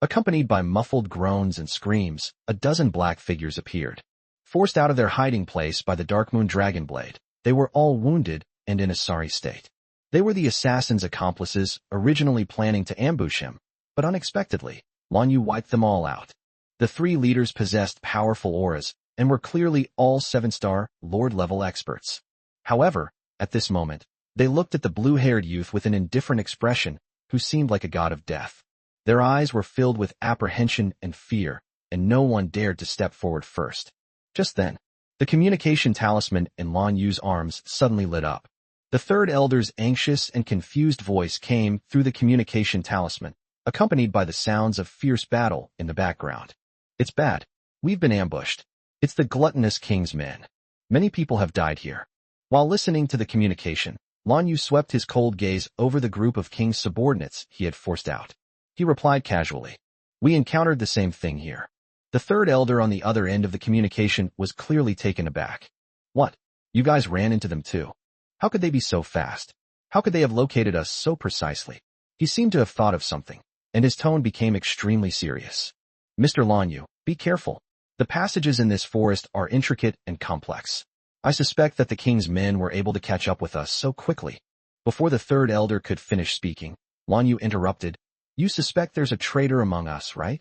Accompanied by muffled groans and screams, a dozen black figures appeared. Forced out of their hiding place by the Dark Moon dragon blade, they were all wounded and in a sorry state. They were the assassin's accomplices, originally planning to ambush him, but unexpectedly, Lan Yu wiped them all out. The 3 leaders possessed powerful auras and were clearly all 7-star, Lord-level experts. However, at this moment, they looked at the blue-haired youth with an indifferent expression, who seemed like a god of death. Their eyes were filled with apprehension and fear, and no one dared to step forward first. Just then, the communication talisman in Lan Yu's arms suddenly lit up. The 3rd elder's anxious and confused voice came through the communication talisman, accompanied by the sounds of fierce battle in the background. It's bad. We've been ambushed. It's the gluttonous king's men. Many people have died here. While listening to the communication, Lan Yu swept his cold gaze over the group of king's subordinates he had forced out. He replied casually, "We encountered the same thing here." The third elder on the other end of the communication was clearly taken aback. What? You guys ran into them too? How could they be so fast? How could they have located us so precisely? He seemed to have thought of something, and his tone became extremely serious. Mr. Lanyu, be careful. The passages in this forest are intricate and complex. I suspect that the king's men were able to catch up with us so quickly. Before the third elder could finish speaking, Lanyu interrupted. You suspect there's a traitor among us, right?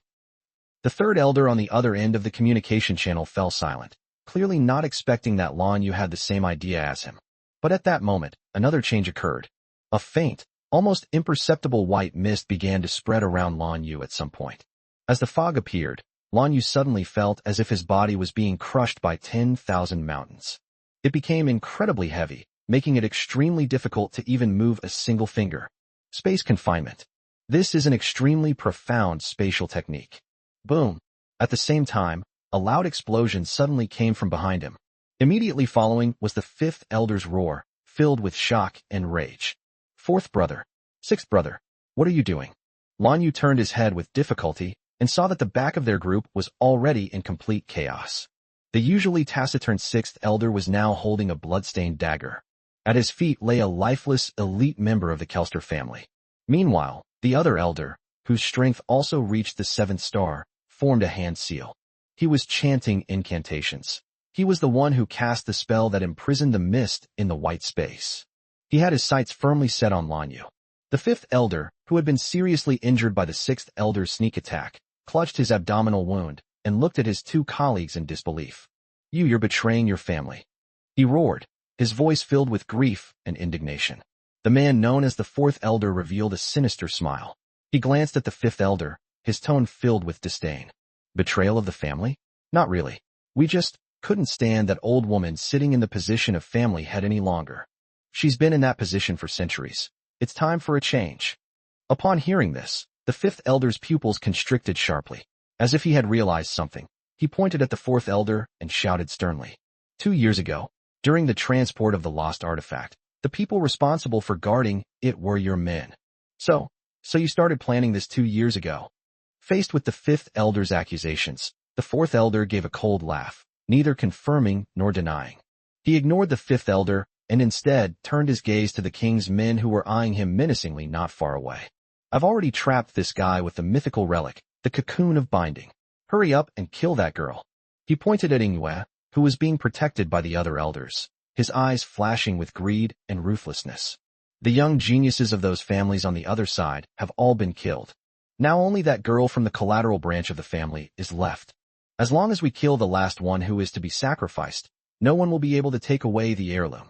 The third elder on the other end of the communication channel fell silent, clearly not expecting that Lanyu had the same idea as him. But at that moment, another change occurred. A faint, almost imperceptible white mist began to spread around Lanyu at some point. As the fog appeared, Lanyu suddenly felt as if his body was being crushed by 10,000 mountains. It became incredibly heavy, making it extremely difficult to even move a single finger. Space confinement. This is an extremely profound spatial technique. Boom! At the same time, a loud explosion suddenly came from behind him. Immediately following was the fifth elder's roar, filled with shock and rage. Fourth brother, sixth brother, what are you doing? Lanyu turned his head with difficulty and saw that the back of their group was already in complete chaos. The usually taciturn sixth elder was now holding a blood-stained dagger. At his feet lay a lifeless, elite member of the Kelster family. Meanwhile, the other elder, whose strength also reached the seventh star, formed a hand seal. He was chanting incantations. He was the one who cast the spell that imprisoned the mist in the white space. He had his sights firmly set on Lanyu. The fifth elder, who had been seriously injured by the sixth elder's sneak attack, clutched his abdominal wound and looked at his two colleagues in disbelief. You're betraying your family. He roared, his voice filled with grief and indignation. The man known as the fourth elder revealed a sinister smile. He glanced at the fifth elder, his tone filled with disdain. Betrayal of the family? Not really. We just couldn't stand that old woman sitting in the position of family head any longer. She's been in that position for centuries. It's time for a change. Upon hearing this, the fifth elder's pupils constricted sharply. As if he had realized something, he pointed at the fourth elder and shouted sternly. 2 years ago, during the transport of the lost artifact, the people responsible for guarding it were your men. So you started planning this 2 years ago. Faced with the fifth elder's accusations, the fourth elder gave a cold laugh, neither confirming nor denying. He ignored the fifth elder and instead turned his gaze to the king's men who were eyeing him menacingly not far away. I've already trapped this guy with the mythical relic, the cocoon of binding. Hurry up and kill that girl. He pointed at Ingyue, who was being protected by the other elders, his eyes flashing with greed and ruthlessness. The young geniuses of those families on the other side have all been killed. Now only that girl from the collateral branch of the family is left. As long as we kill the last one who is to be sacrificed, no one will be able to take away the heirloom.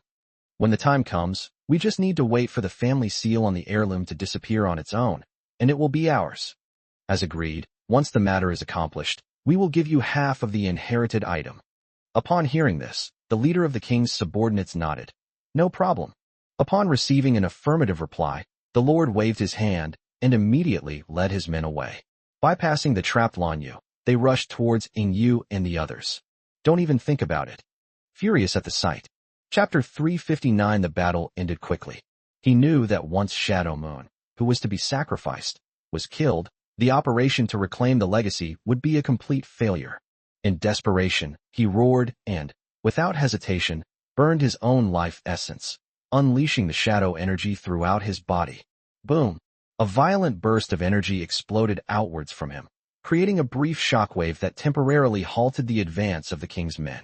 When the time comes, we just need to wait for the family seal on the heirloom to disappear on its own, and it will be ours. As agreed, once the matter is accomplished, we will give you half of the inherited item. Upon hearing this, the leader of the king's subordinates nodded. No problem. Upon receiving an affirmative reply, the lord waved his hand and immediately led his men away. Bypassing the trapped Lanyu, they rushed towards Ingyu and the others. Don't even think about it. Furious at the sight. Chapter 359. The battle ended quickly. He knew that once Shadow Moon, who was to be sacrificed, was killed, the operation to reclaim the legacy would be a complete failure. In desperation, he roared and, without hesitation, burned his own life essence, unleashing the shadow energy throughout his body. Boom! A violent burst of energy exploded outwards from him, creating a brief shockwave that temporarily halted the advance of the king's men.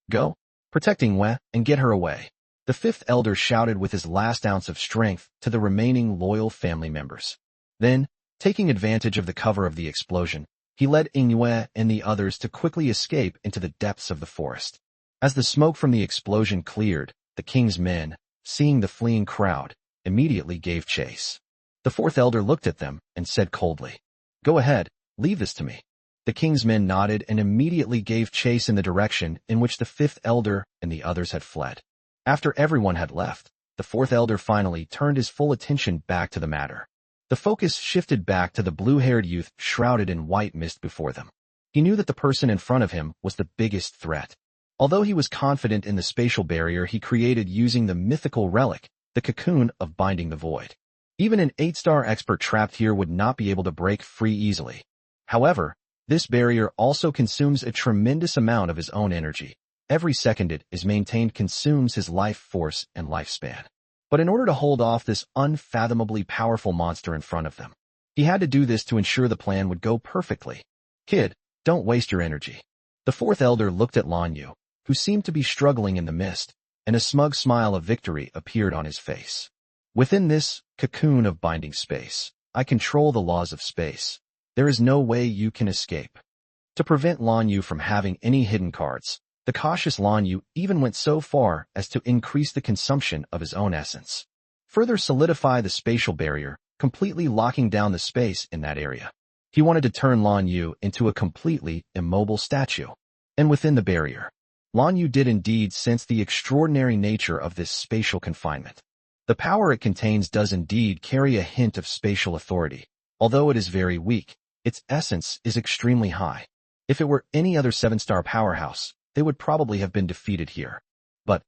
Go! Protect Ingwe and get her away. The fifth elder shouted with his last ounce of strength to the remaining loyal family members. Then, taking advantage of the cover of the explosion, he led Ingwe and the others to quickly escape into the depths of the forest. As the smoke from the explosion cleared, the king's men, seeing the fleeing crowd, immediately gave chase. The fourth elder looked at them and said coldly, "Go ahead, leave this to me." The king's men nodded and immediately gave chase in the direction in which the fifth elder and the others had fled. After everyone had left, the fourth elder finally turned his full attention back to the matter. The focus shifted back to the blue-haired youth shrouded in white mist before them. He knew that the person in front of him was the biggest threat. Although he was confident in the spatial barrier he created using the mythical relic, the cocoon of binding the void. Even an 8-star expert trapped here would not be able to break free easily. However, This barrier also consumes a tremendous amount of his own energy. Every second it is maintained consumes his life force and lifespan. But in order to hold off this unfathomably powerful monster in front of them, he had to do this to ensure the plan would go perfectly. Kid, don't waste your energy. The fourth elder looked at Lan Yu, who seemed to be struggling in the mist, and a smug smile of victory appeared on his face. Within this cocoon of binding space, I control the laws of space. There is no way you can escape. To prevent Lan Yu from having any hidden cards, the cautious Lan Yu even went so far as to increase the consumption of his own essence. Further solidify the spatial barrier, completely locking down the space in that area. He wanted to turn Lan Yu into a completely immobile statue. And within the barrier, Lan Yu did indeed sense the extraordinary nature of this spatial confinement. The power it contains does indeed carry a hint of spatial authority. Although it is very weak, its essence is extremely high. If it were any other 7-star powerhouse, they would probably have been defeated here. But,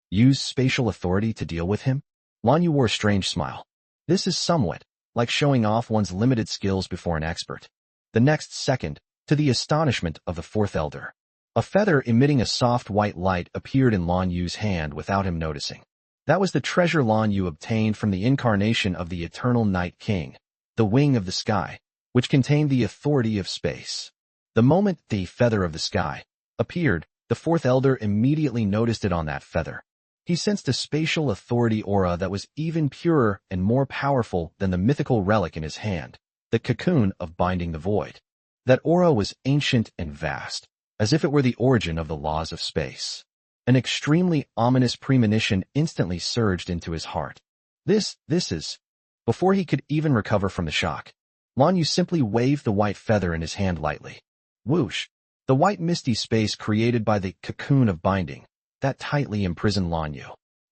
use spatial authority to deal with him? Lan Yu wore a strange smile. This is somewhat like showing off one's limited skills before an expert. The next second, to the astonishment of the fourth elder, a feather emitting a soft white light appeared in Lan Yu's hand without him noticing. That was the treasure Lan Yu obtained from the incarnation of the eternal Night King, the wing of the sky, which contained the authority of space. The moment the feather of the sky appeared, the fourth elder immediately noticed it on that feather. He sensed a spatial authority aura that was even purer and more powerful than the mythical relic in his hand, the cocoon of binding the void. That aura was ancient and vast, as if it were the origin of the laws of space. An extremely ominous premonition instantly surged into his heart. This is... Before he could even recover from the shock, Lan Yu simply waved the white feather in his hand lightly. Whoosh! The white misty space created by the cocoon of binding, that tightly imprisoned Lan Yu.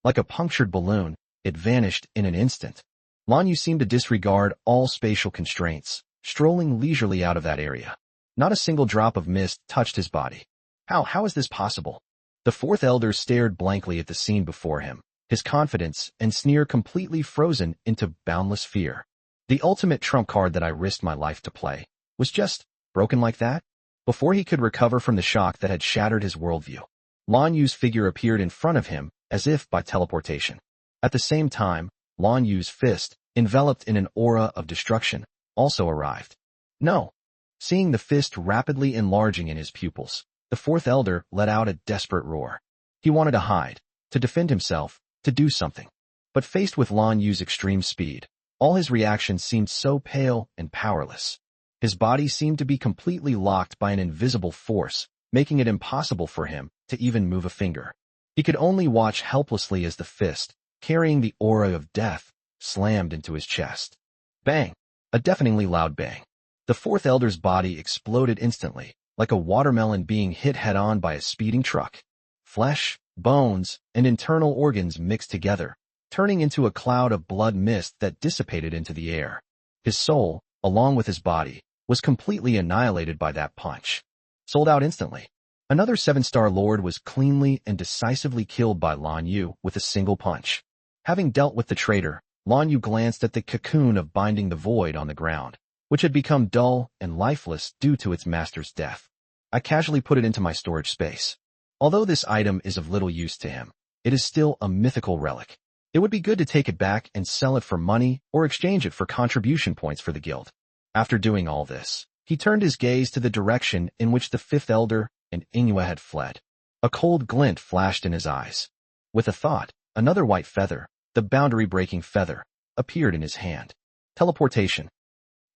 Like a punctured balloon, it vanished in an instant. Lan Yu seemed to disregard all spatial constraints, strolling leisurely out of that area. Not a single drop of mist touched his body. How is this possible? The fourth elder stared blankly at the scene before him, his confidence and sneer completely frozen into boundless fear. The ultimate trump card that I risked my life to play was just broken like that? Before he could recover from the shock that had shattered his worldview, Lan Yu's figure appeared in front of him, as if by teleportation. At the same time, Lan Yu's fist, enveloped in an aura of destruction, also arrived. No. Seeing the fist rapidly enlarging in his pupils, the fourth elder let out a desperate roar. He wanted to hide, to defend himself, to do something. But faced with Lan Yu's extreme speed, all his reactions seemed so pale and powerless. His body seemed to be completely locked by an invisible force, making it impossible for him to even move a finger. He could only watch helplessly as the fist, carrying the aura of death, slammed into his chest. Bang! A deafeningly loud bang. The fourth elder's body exploded instantly, like a watermelon being hit head-on by a speeding truck. Flesh, bones, and internal organs mixed together, turning into a cloud of blood mist that dissipated into the air. His soul, along with his body, was completely annihilated by that punch. Sold out instantly. Another 7-star lord was cleanly and decisively killed by Lan Yu with a single punch. Having dealt with the traitor, Lan Yu glanced at the cocoon of binding the void on the ground, which had become dull and lifeless due to its master's death. I casually put it into my storage space. Although this item is of little use to him, it is still a mythical relic. It would be good to take it back and sell it for money or exchange it for contribution points for the guild. After doing all this, he turned his gaze to the direction in which the fifth elder and Inghua had fled. A cold glint flashed in his eyes. With a thought, another white feather, the boundary-breaking feather, appeared in his hand. Teleportation.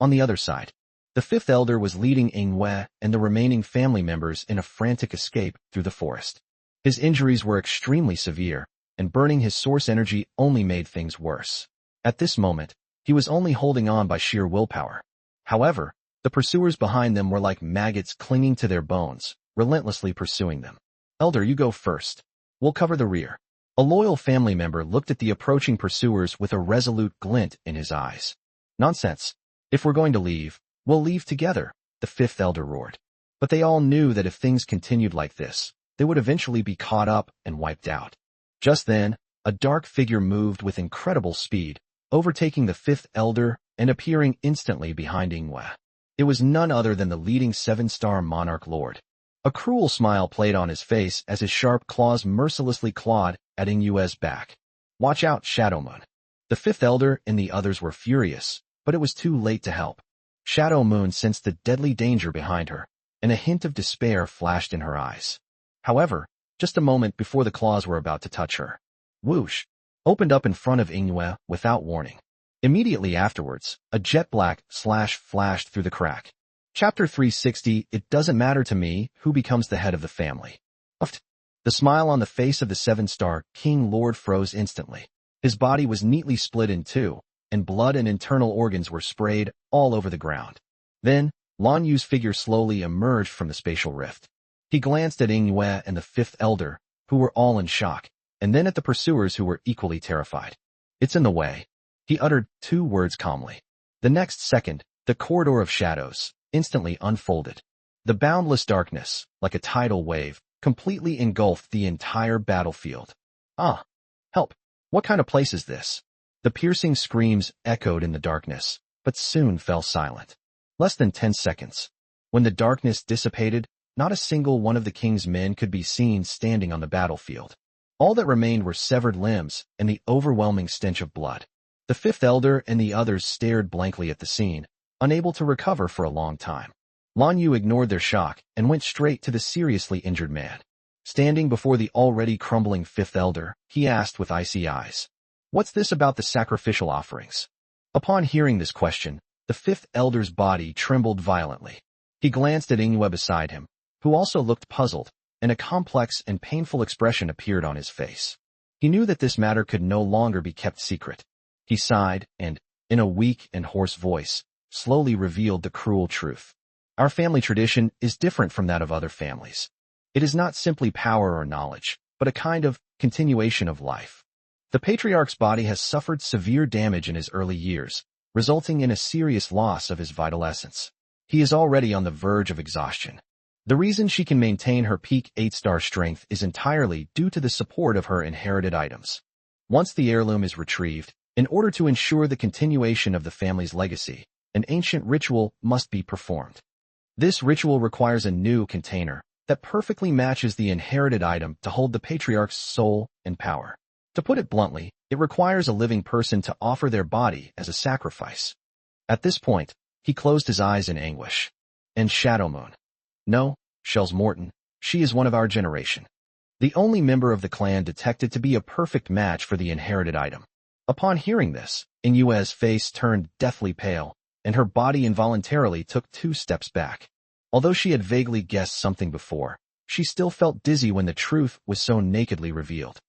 On the other side, the fifth elder was leading Inghua and the remaining family members in a frantic escape through the forest. His injuries were extremely severe, and burning his source energy only made things worse. At this moment, he was only holding on by sheer willpower. However, the pursuers behind them were like maggots clinging to their bones, relentlessly pursuing them. Elder, you go first. We'll cover the rear. A loyal family member looked at the approaching pursuers with a resolute glint in his eyes. Nonsense. If we're going to leave, we'll leave together, the fifth elder roared. But they all knew that if things continued like this, they would eventually be caught up and wiped out. Just then, a dark figure moved with incredible speed, overtaking the fifth elder and appearing instantly behind Inghua. It was none other than the leading seven-star monarch lord. A cruel smile played on his face as his sharp claws mercilessly clawed at Inue's back. Watch out, Shadow Moon. The fifth elder and the others were furious, but it was too late to help. Shadow Moon sensed the deadly danger behind her, and a hint of despair flashed in her eyes. However, just a moment before the claws were about to touch her, whoosh, opened up in front of Inue without warning. Immediately afterwards, a jet-black slash flashed through the crack. Chapter 360, It Doesn't Matter to Me Who Becomes the Head of the Family. Uft. The smile on the face of the seven-star King Lord froze instantly. His body was neatly split in two, and blood and internal organs were sprayed all over the ground. Then, Lan Yu's figure slowly emerged from the spatial rift. He glanced at Inue and the fifth elder, who were all in shock, and then at the pursuers who were equally terrified. It's in the way. He uttered 2 words calmly. The next second, the corridor of shadows instantly unfolded. The boundless darkness, like a tidal wave, completely engulfed the entire battlefield. Ah! Help! What kind of place is this? The piercing screams echoed in the darkness, but soon fell silent. Less than 10 seconds. When the darkness dissipated, not a single one of the king's men could be seen standing on the battlefield. All that remained were severed limbs and the overwhelming stench of blood. The fifth elder and the others stared blankly at the scene, unable to recover for a long time. Lan Yu ignored their shock and went straight to the seriously injured man. Standing before the already crumbling fifth elder, he asked with icy eyes, "What's this about the sacrificial offerings?" Upon hearing this question, the fifth elder's body trembled violently. He glanced at Inue beside him, who also looked puzzled, and a complex and painful expression appeared on his face. He knew that this matter could no longer be kept secret. He sighed and, in a weak and hoarse voice, slowly revealed the cruel truth. Our family tradition is different from that of other families. It is not simply power or knowledge, but a kind of continuation of life. The patriarch's body has suffered severe damage in his early years, resulting in a serious loss of his vital essence. He is already on the verge of exhaustion. The reason she can maintain her peak 8-star strength is entirely due to the support of her inherited items. Once the heirloom is retrieved, in order to ensure the continuation of the family's legacy, an ancient ritual must be performed. This ritual requires a new container that perfectly matches the inherited item to hold the patriarch's soul and power. To put it bluntly, it requires a living person to offer their body as a sacrifice. At this point, he closed his eyes in anguish. And Shadow Moon. No, Shells Morton, she is one of our generation. The only member of the clan detected to be a perfect match for the inherited item. Upon hearing this, Inue's face turned deathly pale, and her body involuntarily took 2 steps back. Although she had vaguely guessed something before, she still felt dizzy when the truth was so nakedly revealed.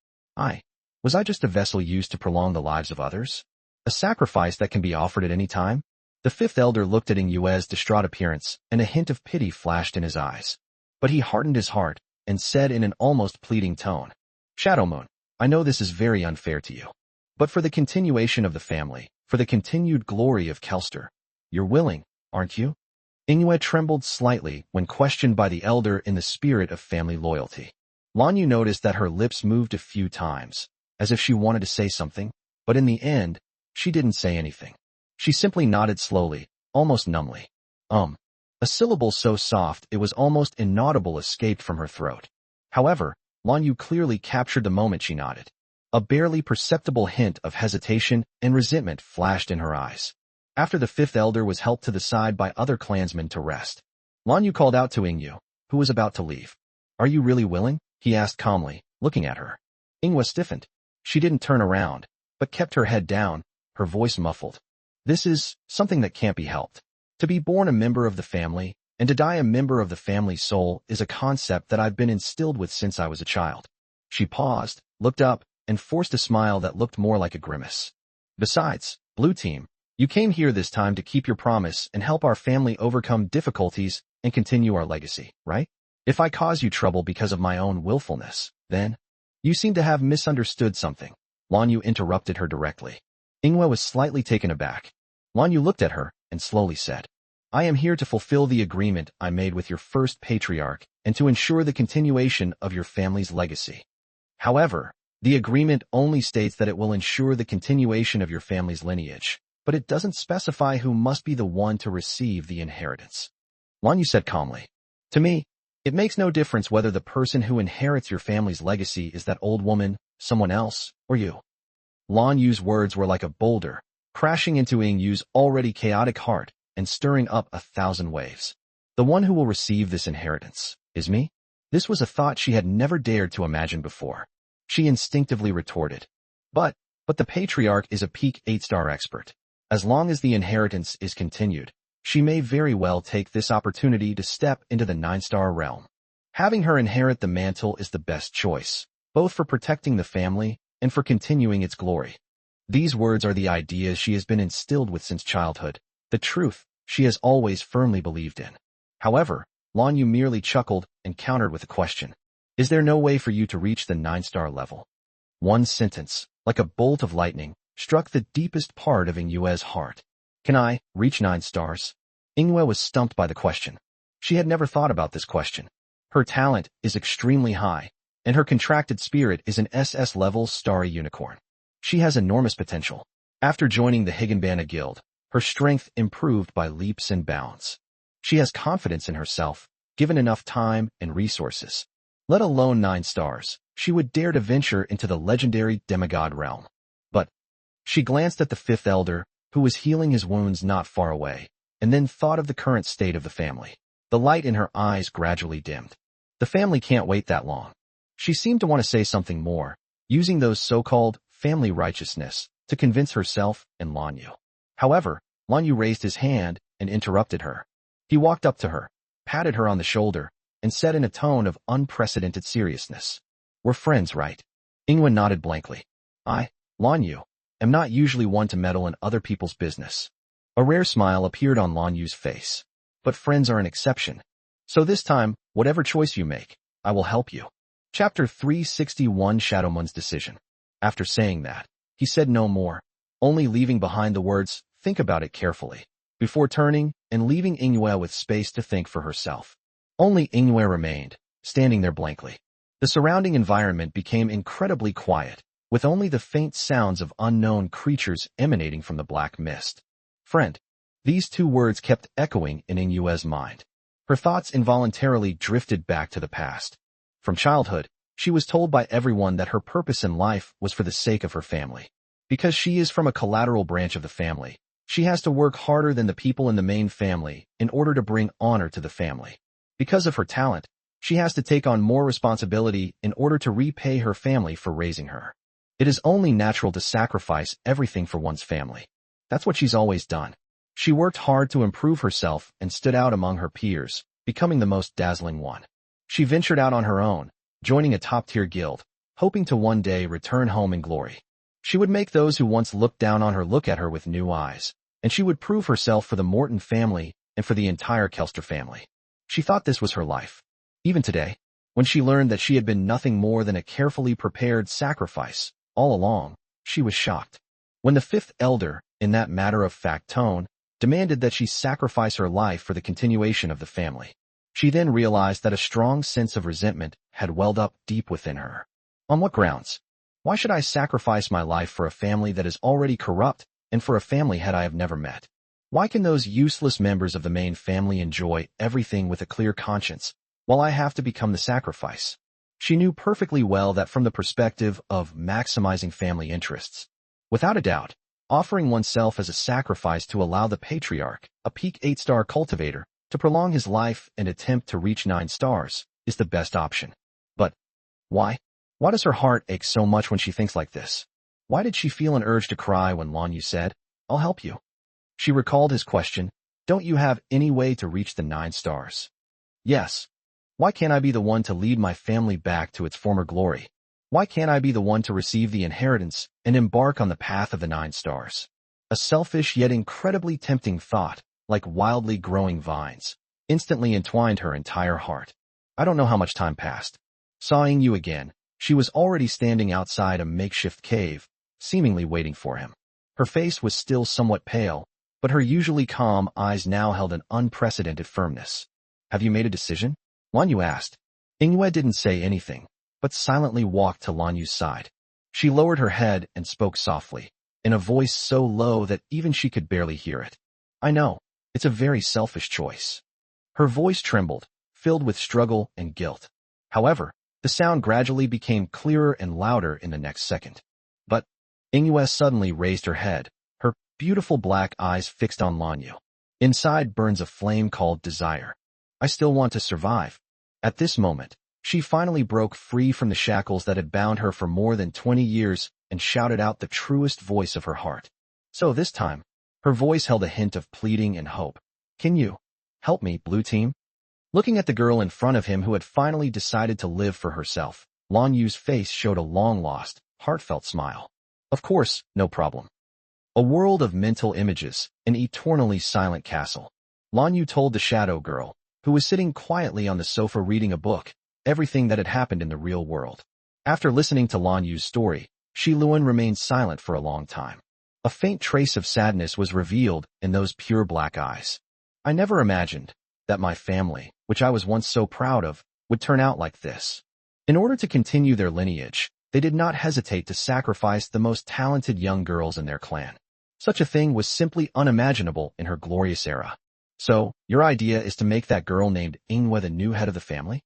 Was I just a vessel used to prolong the lives of others? A sacrifice that can be offered at any time? The fifth elder looked at Inue's distraught appearance, and a hint of pity flashed in his eyes. But he hardened his heart, and said in an almost pleading tone, "Shadow Moon, I know this is very unfair to you. But for the continuation of the family, for the continued glory of Kelster, you're willing, aren't you?" Inue trembled slightly when questioned by the elder in the spirit of family loyalty. Lan Yu noticed that her lips moved a few times, as if she wanted to say something, but in the end, she didn't say anything. She simply nodded slowly, almost numbly. A syllable so soft it was almost inaudible escaped from her throat. However, Lan Yu clearly captured the moment she nodded. A barely perceptible hint of hesitation and resentment flashed in her eyes. After the fifth elder was helped to the side by other clansmen to rest, Lan Yu called out to Inue, who was about to leave. "Are you really willing?" he asked calmly, looking at her. Inue stiffened. She didn't turn around, but kept her head down, her voice muffled. "This is something that can't be helped. To be born a member of the family, and to die a member of the family's soul is a concept that I've been instilled with since I was a child." She paused, looked up, and forced a smile that looked more like a grimace. "Besides, Blue Team, you came here this time to keep your promise and help our family overcome difficulties and continue our legacy, right? If I cause you trouble because of my own willfulness, then you seem to have misunderstood something." Lan Yu interrupted her directly. Inue was slightly taken aback. Lan Yu looked at her and slowly said, "I am here to fulfill the agreement I made with your first patriarch and to ensure the continuation of your family's legacy. However, the agreement only states that it will ensure the continuation of your family's lineage. but it doesn't specify who must be the one to receive the inheritance. Lan Yu said calmly. To me, it makes no difference whether the person who inherits your family's legacy is that old woman, someone else, or you. Lan Yu's words were like a boulder, crashing into Ing Yu's already chaotic heart and stirring up 1,000 waves. The one who will receive this inheritance is me? This was a thought she had never dared to imagine before. She instinctively retorted. But the patriarch is a peak 8-star expert. As long as the inheritance is continued, she may very well take this opportunity to step into the 9-star realm. Having her inherit the mantle is the best choice, both for protecting the family and for continuing its glory. These words are the ideas she has been instilled with since childhood, the truth she has always firmly believed in. However, Lan Yu merely chuckled and countered with a question. Is there no way for you to reach the 9-star level? One sentence, like a bolt of lightning, struck the deepest part of Ingwe's heart. Can I reach 9 stars? Ingwe was stumped by the question. She had never thought about this question. Her talent is extremely high, and her contracted spirit is an SS-level starry unicorn. She has enormous potential. After joining the Higanbana Guild, her strength improved by leaps and bounds. She has confidence in herself, given enough time and resources. Let alone 9 stars, she would dare to venture into the legendary demigod realm. But she glanced at the 5th elder, who was healing his wounds not far away, and then thought of the current state of the family. The light in her eyes gradually dimmed. The family can't wait that long. She seemed to want to say something more, using those so-called family righteousness to convince herself and Lan Yu. However, Lan Yu raised his hand and interrupted her. He walked up to her, patted her on the shoulder, and said in a tone of unprecedented seriousness, We're friends, right? Ingwen nodded blankly. I, Lan Yu, am not usually one to meddle in other people's business. A rare smile appeared on Lan Yu's face. But friends are an exception. So this time, whatever choice you make, I will help you. Chapter 361 Shadowmoon's Decision. After saying that, he said no more, only leaving behind the words, think about it carefully, before turning and leaving Ingwe with space to think for herself. Only Ingwe remained, standing there blankly. The surrounding environment became incredibly quiet, with only the faint sounds of unknown creatures emanating from the black mist. Friend. These 2 words kept echoing in Ingwe's mind. Her thoughts involuntarily drifted back to the past. From childhood, she was told by everyone that her purpose in life was for the sake of her family. Because she is from a collateral branch of the family, she has to work harder than the people in the main family in order to bring honor to the family. Because of her talent, she has to take on more responsibility in order to repay her family for raising her. It is only natural to sacrifice everything for one's family. That's what she's always done. She worked hard to improve herself and stood out among her peers, becoming the most dazzling one. She ventured out on her own, joining a top-tier guild, hoping to one day return home in glory. She would make those who once looked down on her look at her with new eyes, and she would prove herself for the Morton family and for the entire Kelster family. She thought this was her life. Even today, when she learned that she had been nothing more than a carefully prepared sacrifice, all along, she was shocked. When the 5th elder, in that matter-of-fact tone, demanded that she sacrifice her life for the continuation of the family, she then realized that a strong sense of resentment had welled up deep within her. On what grounds? Why should I sacrifice my life for a family that is already corrupt and for a family head I have never met? Why can those useless members of the main family enjoy everything with a clear conscience, while I have to become the sacrifice? She knew perfectly well that from the perspective of maximizing family interests, without a doubt, offering oneself as a sacrifice to allow the patriarch, a peak 8-star cultivator, to prolong his life and attempt to reach 9 stars, is the best option. But why? Why does her heart ache so much when she thinks like this? Why did she feel an urge to cry when Lan Yu said, I'll help you? She recalled his question, don't you have any way to reach the 9 stars? Yes. Why can't I be the one to lead my family back to its former glory? Why can't I be the one to receive the inheritance and embark on the path of the 9 stars? A selfish yet incredibly tempting thought, like wildly growing vines, instantly entwined her entire heart. I don't know how much time passed. Saw Yu again. She was already standing outside a makeshift cave, seemingly waiting for him. Her face was still somewhat pale, but her usually calm eyes now held an unprecedented firmness. Have you made a decision? Lan Yu asked. Ingwe didn't say anything, but silently walked to Lan Yu's side. She lowered her head and spoke softly. in a voice so low that even she could barely hear it. I know, it's a very selfish choice. Her voice trembled, filled with struggle and guilt. However, the sound gradually became clearer and louder in the next second. But Ingues suddenly raised her head, her beautiful black eyes fixed on Lanyu. Inside burns a flame called desire. I still want to survive. At this moment, she finally broke free from the shackles that had bound her for more than 20 years and shouted out the truest voice of her heart. So this time, her voice held a hint of pleading and hope. Can you help me, Blue Team? Looking at the girl in front of him who had finally decided to live for herself, Lanyu's face showed a long-lost, heartfelt smile. Of course, no problem. A world of mental images, an eternally silent castle. Lanyu told the shadow girl, who was sitting quietly on the sofa reading a book, everything that had happened in the real world. After listening to Lanyu's story, Shi Luan remained silent for a long time. A faint trace of sadness was revealed in those pure black eyes. I never imagined that my family, which I was once so proud of, would turn out like this. In order to continue their lineage, they did not hesitate to sacrifice the most talented young girls in their clan. Such a thing was simply unimaginable in her glorious era. So, your idea is to make that girl named Ingwe the new head of the family?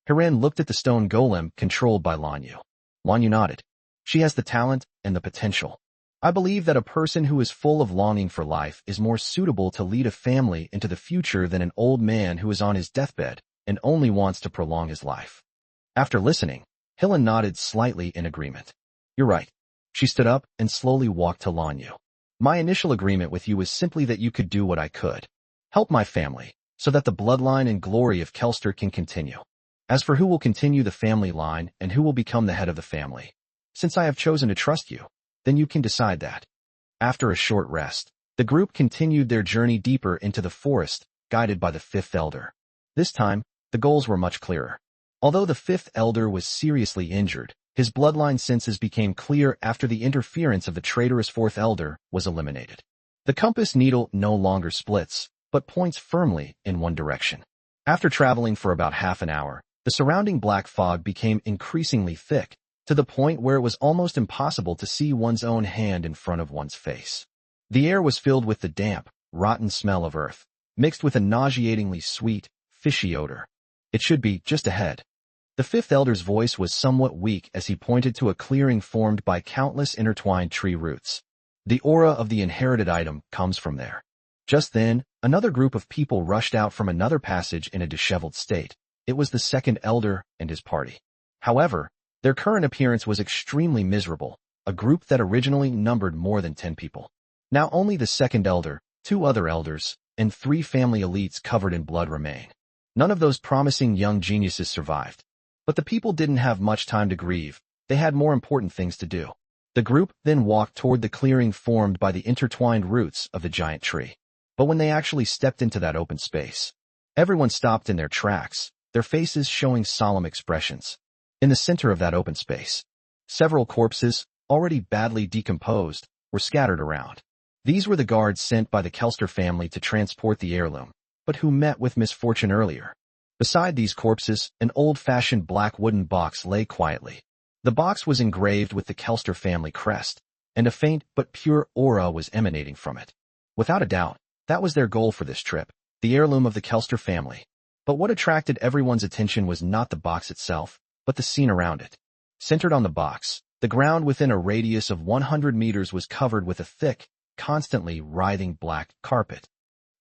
Hiran looked at the stone golem controlled by Lanyu. Lanyu nodded. She has the talent and the potential. I believe that a person who is full of longing for life is more suitable to lead a family into the future than an old man who is on his deathbed and only wants to prolong his life. After listening, Hillen nodded slightly in agreement. You're right. She stood up and slowly walked to Lanyu. My initial agreement with you was simply that you could do what I could. Help my family, so that the bloodline and glory of Kelster can continue. As for who will continue the family line and who will become the head of the family, since I have chosen to trust you, then you can decide that. After a short rest, the group continued their journey deeper into the forest, guided by the fifth elder. This time, the goals were much clearer. Although the fifth elder was seriously injured, his bloodline senses became clear after the interference of the traitorous fourth elder was eliminated. The compass needle no longer splits, but points firmly in one direction. After traveling for about half an hour, the surrounding black fog became increasingly thick, to the point where it was almost impossible to see one's own hand in front of one's face. The air was filled with the damp, rotten smell of earth, mixed with a nauseatingly sweet, fishy odor. It should be just ahead. The fifth elder's voice was somewhat weak as he pointed to a clearing formed by countless intertwined tree roots. The aura of the inherited item comes from there. Just then, another group of people rushed out from another passage in a disheveled state. It was the second elder and his party. However, their current appearance was extremely miserable, a group that originally numbered more than 10 people. Now only the second elder, 2 other elders, and 3 family elites covered in blood remain. None of those promising young geniuses survived. But the people didn't have much time to grieve. They had more important things to do. The group then walked toward the clearing formed by the intertwined roots of the giant tree. But when they actually stepped into that open space, everyone stopped in their tracks, their faces showing solemn expressions. In the center of that open space, several corpses, already badly decomposed, were scattered around. These were the guards sent by the Kelster family to transport the heirloom, but who met with misfortune earlier. Beside these corpses, an old-fashioned black wooden box lay quietly. The box was engraved with the Kelster family crest, and a faint but pure aura was emanating from it. Without a doubt, that was their goal for this trip, the heirloom of the Kelster family. But what attracted everyone's attention was not the box itself, but the scene around it. Centered on the box, the ground within a radius of 100 meters was covered with a thick, constantly writhing black carpet.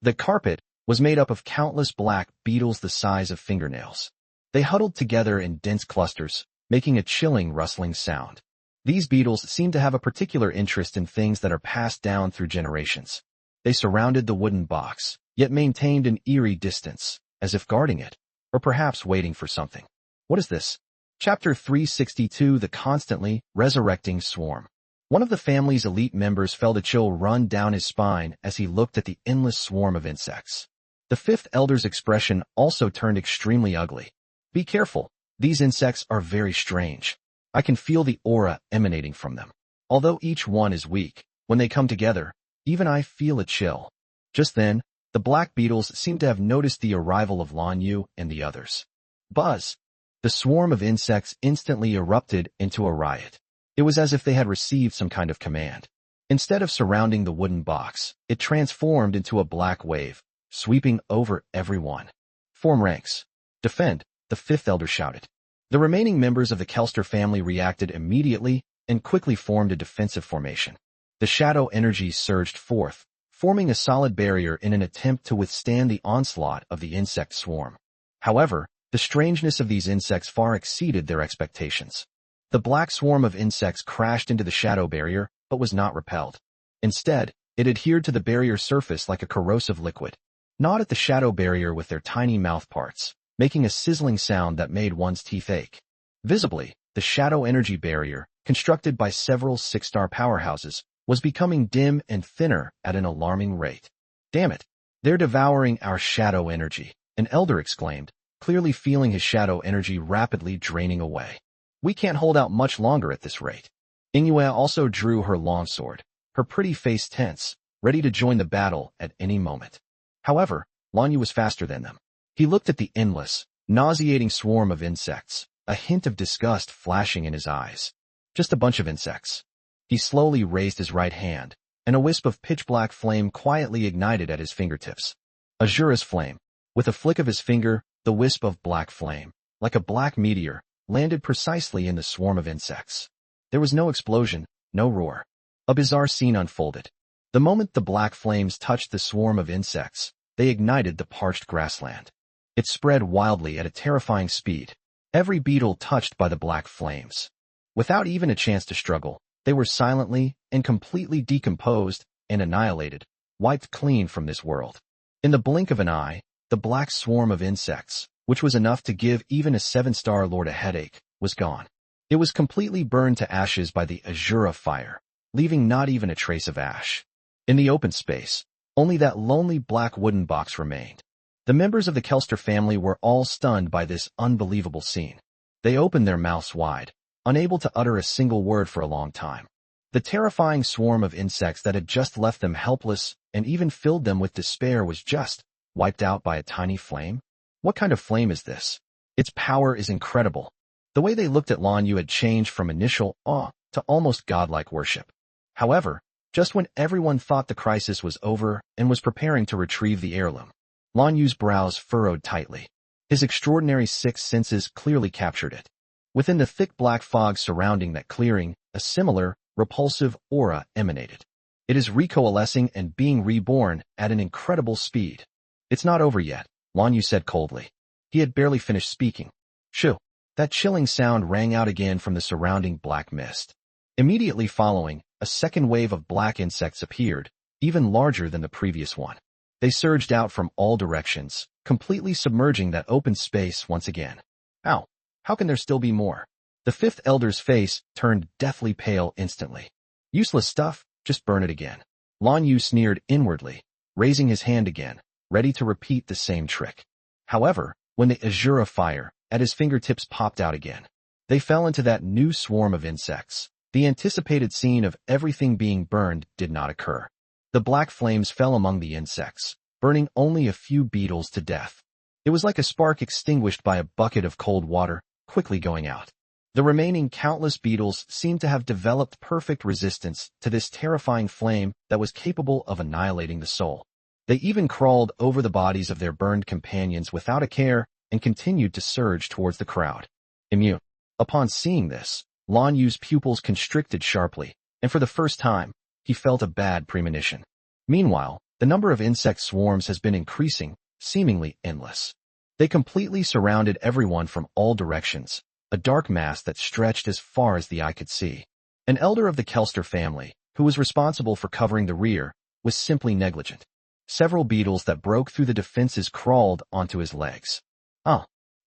The carpet was made up of countless black beetles the size of fingernails. They huddled together in dense clusters, making a chilling rustling sound. These beetles seemed to have a particular interest in things that are passed down through generations. They surrounded the wooden box, yet maintained an eerie distance, as if guarding it, or perhaps waiting for something. What is this? Chapter 362, The Constantly Resurrecting Swarm. One of the family's elite members felt a chill run down his spine as he looked at the endless swarm of insects. The fifth elder's expression also turned extremely ugly. Be careful, these insects are very strange. I can feel the aura emanating from them. Although each one is weak, when they come together, even I feel a chill. Just then, the black beetles seemed to have noticed the arrival of Lanyu and the others. Buzz! The swarm of insects instantly erupted into a riot. It was as if they had received some kind of command. Instead of surrounding the wooden box, it transformed into a black wave, sweeping over everyone. Form ranks. Defend, the fifth elder shouted. The remaining members of the Kelster family reacted immediately and quickly formed a defensive formation. The shadow energy surged forth, forming a solid barrier in an attempt to withstand the onslaught of the insect swarm. However, the strangeness of these insects far exceeded their expectations. The black swarm of insects crashed into the shadow barrier, but was not repelled. Instead, it adhered to the barrier surface like a corrosive liquid, gnawed at the shadow barrier with their tiny mouth parts, making a sizzling sound that made one's teeth ache. Visibly, the shadow energy barrier, constructed by several six-star powerhouses, was becoming dim and thinner at an alarming rate. Damn it! They're devouring our shadow energy, an elder exclaimed, clearly feeling his shadow energy rapidly draining away. We can't hold out much longer at this rate. Inghua also drew her longsword, her pretty face tense, ready to join the battle at any moment. However, Lanyu was faster than them. He looked at the endless, nauseating swarm of insects, a hint of disgust flashing in his eyes. Just a bunch of insects. He slowly raised his right hand, and a wisp of pitch-black flame quietly ignited at his fingertips. Azura's flame. With a flick of his finger, the wisp of black flame, like a black meteor, landed precisely in the swarm of insects. There was no explosion, no roar. A bizarre scene unfolded. The moment the black flames touched the swarm of insects, they ignited the parched grassland. It spread wildly at a terrifying speed, every beetle touched by the black flames. Without even a chance to struggle, they were silently and completely decomposed and annihilated, wiped clean from this world. In the blink of an eye, the black swarm of insects, which was enough to give even a seven-star lord a headache, was gone. It was completely burned to ashes by the Azura fire, leaving not even a trace of ash. In the open space, only that lonely black wooden box remained. The members of the Kelster family were all stunned by this unbelievable scene. They opened their mouths wide, unable to utter a single word for a long time. The terrifying swarm of insects that had just left them helpless and even filled them with despair was just wiped out by a tiny flame? What kind of flame is this? Its power is incredible. The way they looked at Lanyu had changed from initial awe to almost godlike worship. However, just when everyone thought the crisis was over and was preparing to retrieve the heirloom, Lanyu's brows furrowed tightly. His extraordinary sixth senses clearly captured it. Within the thick black fog surrounding that clearing, a similar, repulsive aura emanated. It is recoalescing and being reborn at an incredible speed. It's not over yet, Lanyu said coldly. He had barely finished speaking. Shoo! That chilling sound rang out again from the surrounding black mist. Immediately following, a second wave of black insects appeared, even larger than the previous one. They surged out from all directions, completely submerging that open space once again. Ow! How can there still be more? The fifth elder's face turned deathly pale instantly. Useless stuff, just burn it again. Lanyu sneered inwardly, raising his hand again, ready to repeat the same trick. However, when the Azura fire at his fingertips popped out again, they fell into that new swarm of insects. The anticipated scene of everything being burned did not occur. The black flames fell among the insects, burning only a few beetles to death. It was like a spark extinguished by a bucket of cold water, quickly going out. The remaining countless beetles seemed to have developed perfect resistance to this terrifying flame that was capable of annihilating the soul. They even crawled over the bodies of their burned companions without a care and continued to surge towards the crowd. Immune. Upon seeing this, Lanyu's pupils constricted sharply, and for the first time, he felt a bad premonition. Meanwhile, the number of insect swarms has been increasing, seemingly endless. They completely surrounded everyone from all directions, a dark mass that stretched as far as the eye could see. An elder of the Kelster family, who was responsible for covering the rear, was simply negligent. Several beetles that broke through the defenses crawled onto his legs.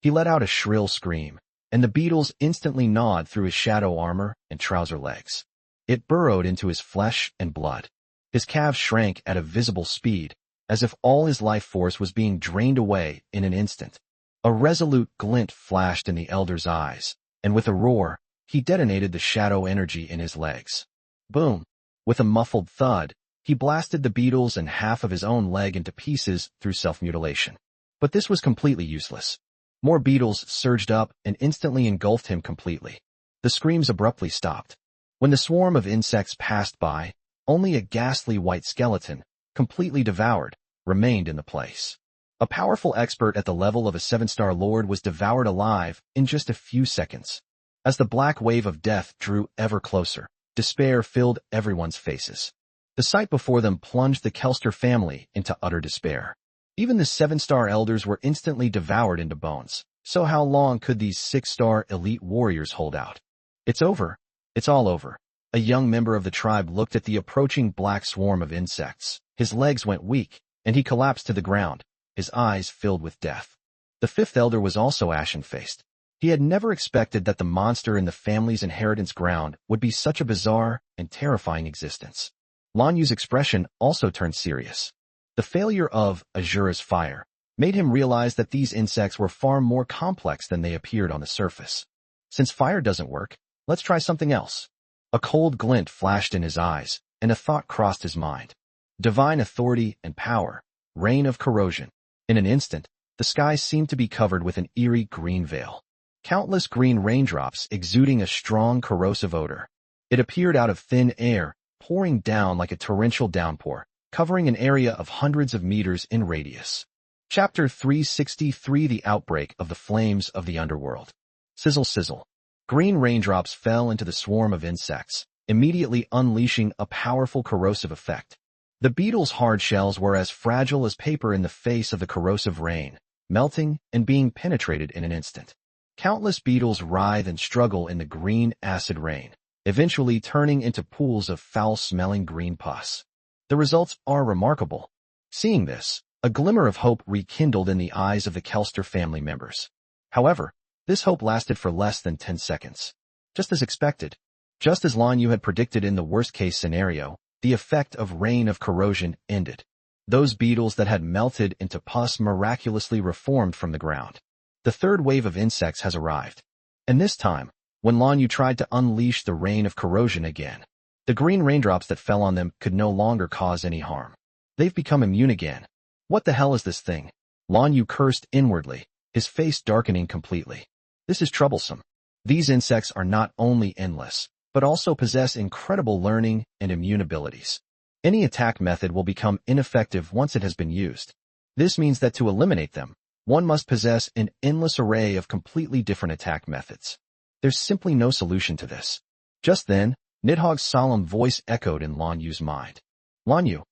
He let out a shrill scream, and the beetles instantly gnawed through his shadow armor and trouser legs. It burrowed into his flesh and blood. His calves shrank at a visible speed, as if all his life force was being drained away in an instant. A resolute glint flashed in the elder's eyes, and with a roar, he detonated the shadow energy in his legs. Boom! With a muffled thud, he blasted the beetles and half of his own leg into pieces through self-mutilation. But this was completely useless. More beetles surged up and instantly engulfed him completely. The screams abruptly stopped. When the swarm of insects passed by, Only a ghastly white skeleton, completely devoured, remained in the place. A powerful expert at the level of a 7-star lord was devoured alive in just a few seconds. As the black wave of death drew ever closer, despair filled everyone's faces. The sight before them plunged the Kelster family into utter despair. Even the 7-star elders were instantly devoured into bones. So how long could these 6-star elite warriors hold out? It's over. It's all over. A young member of the tribe looked at the approaching black swarm of insects. His legs went weak, and he collapsed to the ground, his eyes filled with death. The 5th elder was also ashen-faced. He had never expected that the monster in the family's inheritance ground would be such a bizarre and terrifying existence. Lan Yu's expression also turned serious. The failure of Azura's fire made him realize that these insects were far more complex than they appeared on the surface. Since fire doesn't work, let's try something else. A cold glint flashed in his eyes, and a thought crossed his mind. Divine authority and power, reign of corrosion. In an instant, the sky seemed to be covered with an eerie green veil. Countless green raindrops exuding a strong corrosive odor. It appeared out of thin air, pouring down like a torrential downpour, covering an area of hundreds of meters in radius. Chapter 363: The Outbreak of the Flames of the Underworld. Sizzle sizzle. Green raindrops fell into the swarm of insects, immediately unleashing a powerful corrosive effect. The beetles' hard shells were as fragile as paper in the face of the corrosive rain, melting and being penetrated in an instant. Countless beetles writhe and struggle in the green acid rain, eventually turning into pools of foul-smelling green pus. The results are remarkable. Seeing this, a glimmer of hope rekindled in the eyes of the Kelster family members. However, this hope lasted for less than 10 seconds. Just as expected, just as Lan Yu had predicted in the worst-case scenario, the effect of rain of corrosion ended. Those beetles that had melted into pus miraculously reformed from the ground. The third wave of insects has arrived. And this time, when Lan Yu tried to unleash the rain of corrosion again, the green raindrops that fell on them could no longer cause any harm. They've become immune again. What the hell is this thing? Lan Yu cursed inwardly, his face darkening completely. This is troublesome. These insects are not only endless, but also possess incredible learning and immune abilities. Any attack method will become ineffective once it has been used. This means that to eliminate them, one must possess an endless array of completely different attack methods. There's simply no solution to this. Just then, Nidhogg's solemn voice echoed in Lan Yu's mind. Lan Yu,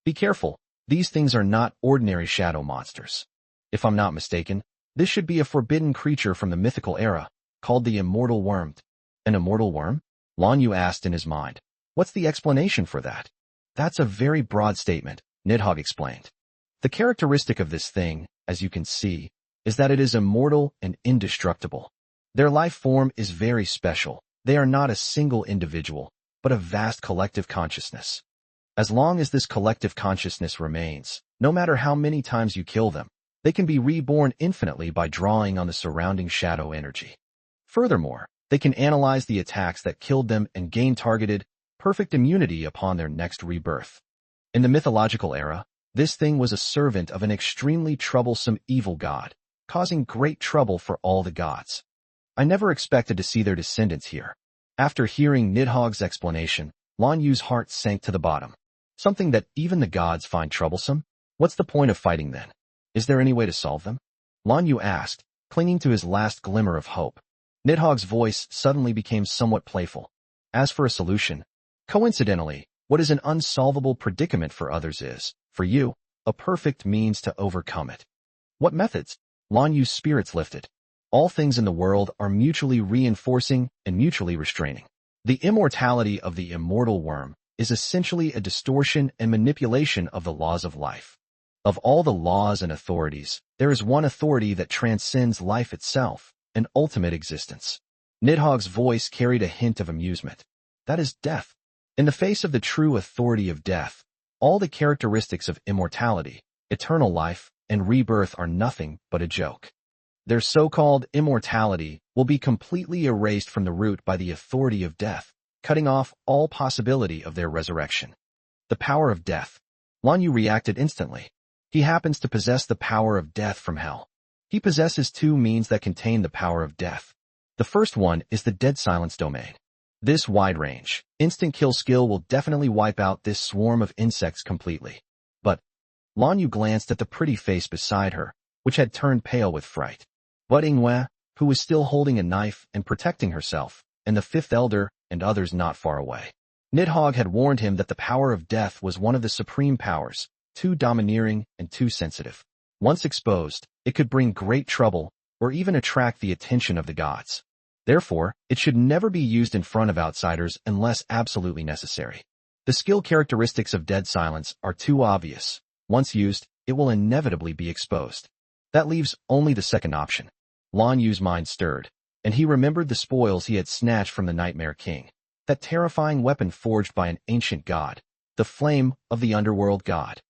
be careful. These things are not ordinary shadow monsters. If I'm not mistaken, this should be a forbidden creature from the mythical era, called the immortal worm. An immortal worm? Lan Yu asked in his mind. What's the explanation for that? That's a very broad statement, Nidhogg explained. The characteristic of this thing, as you can see, is that it is immortal and indestructible. Their life form is very special. They are not a single individual, but a vast collective consciousness. As long as this collective consciousness remains, no matter how many times you kill them, they can be reborn infinitely by drawing on the surrounding shadow energy. Furthermore, they can analyze the attacks that killed them and gain targeted, perfect immunity upon their next rebirth. In the mythological era, this thing was a servant of an extremely troublesome evil god, causing great trouble for all the gods. I never expected to see their descendants here. After hearing Nidhogg's explanation, Lan Yu's heart sank to the bottom. Something that even the gods find troublesome? What's the point of fighting then? Is there any way to solve them? Lan Yu asked, clinging to his last glimmer of hope. Nidhogg's voice suddenly became somewhat playful. As for a solution, coincidentally, what is an unsolvable predicament for others is, for you, a perfect means to overcome it. What methods? Lan Yu's spirits lifted. All things in the world are mutually reinforcing and mutually restraining. The immortality of the immortal worm is essentially a distortion and manipulation of the laws of life. Of all the laws and authorities, there is one authority that transcends life itself, an ultimate existence. Nidhogg's voice carried a hint of amusement. That is death. In the face of the true authority of death, all the characteristics of immortality, eternal life, and rebirth are nothing but a joke. Their so-called immortality will be completely erased from the root by the authority of death, cutting off all possibility of their resurrection. The power of death. Lan Yu reacted instantly. He happens to possess the power of death from hell. He possesses two means that contain the power of death. The first one is the dead silence domain. This wide-range, instant kill skill will definitely wipe out this swarm of insects completely. But Lan Yu glanced at the pretty face beside her, which had turned pale with fright. But Ingwe, who was still holding a knife and protecting herself, and the fifth elder and others not far away. Nidhogg had warned him that the power of death was one of the supreme powers, too domineering and too sensitive. Once exposed, it could bring great trouble or even attract the attention of the gods. Therefore, it should never be used in front of outsiders unless absolutely necessary. The skill characteristics of dead silence are too obvious. Once used, it will inevitably be exposed. That leaves only the second option. Lan Yu's mind stirred, and he remembered the spoils he had snatched from the Nightmare King. That terrifying weapon forged by an ancient god, the flame of the underworld god.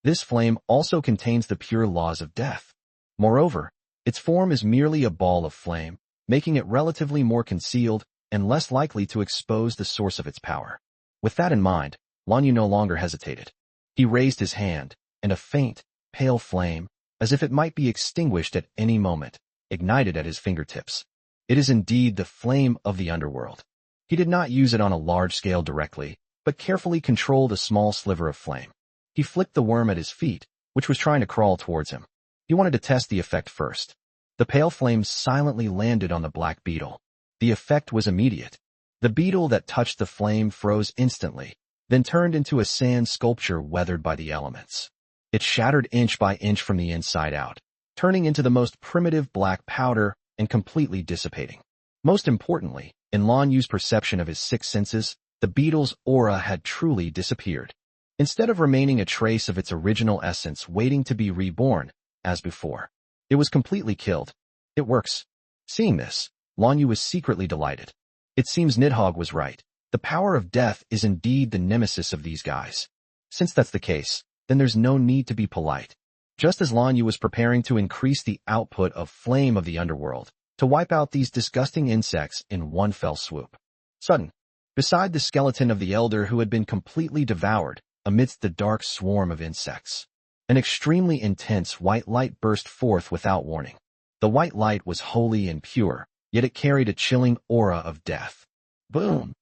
This flame also contains the pure laws of death. Moreover, its form is merely a ball of flame, making it relatively more concealed and less likely to expose the source of its power. With that in mind, Lan Yu no longer hesitated. He raised his hand, and a faint, pale flame, as if it might be extinguished at any moment, ignited at his fingertips. It is indeed the flame of the underworld. He did not use it on a large scale directly, but carefully controlled a small sliver of flame. He flicked the worm at his feet, which was trying to crawl towards him. He wanted to test the effect first. The pale flame silently landed on the black beetle. The effect was immediate. The beetle that touched the flame froze instantly, then turned into a sand sculpture weathered by the elements. It shattered inch by inch from the inside out, turning into the most primitive black powder and completely dissipating. Most importantly, in Lan Yu's perception of his six senses, the beetle's aura had truly disappeared. Instead of remaining a trace of its original essence waiting to be reborn, as before, it was completely killed. It works. Seeing this, Lan Yu was secretly delighted. It seems Nidhogg was right. The power of death is indeed the nemesis of these guys. Since that's the case, then there's no need to be polite. Just as Lan Yu was preparing to increase the output of Flame of the Underworld, to wipe out these disgusting insects in one fell swoop. Sudden, beside the skeleton of the elder who had been completely devoured, amidst the dark swarm of insects, an extremely intense white light burst forth without warning. The white light was holy and pure, yet it carried a chilling aura of death. Boom!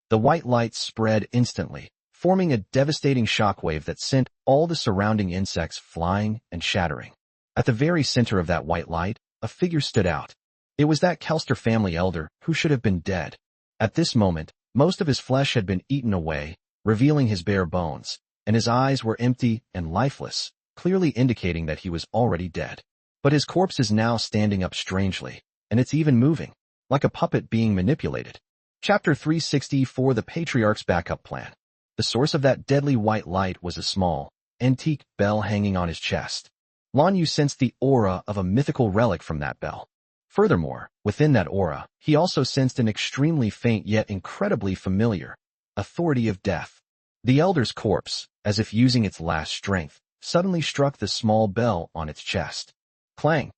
The white light spread instantly, forming a devastating shockwave that sent all the surrounding insects flying and shattering. At the very center of that white light, a figure stood out. It was that Kelster family elder who should have been dead. At this moment, most of his flesh had been eaten away, revealing his bare bones, and his eyes were empty and lifeless, clearly indicating that he was already dead. But his corpse is now standing up strangely, and it's even moving, like a puppet being manipulated. Chapter 364: The Patriarch's Backup Plan. The source of that deadly white light was a small, antique bell hanging on his chest. Lan Yu sensed the aura of a mythical relic from that bell. Furthermore, within that aura, he also sensed an extremely faint yet incredibly familiar authority of death. The elder's corpse, as if using its last strength, suddenly struck the small bell on its chest. Clang!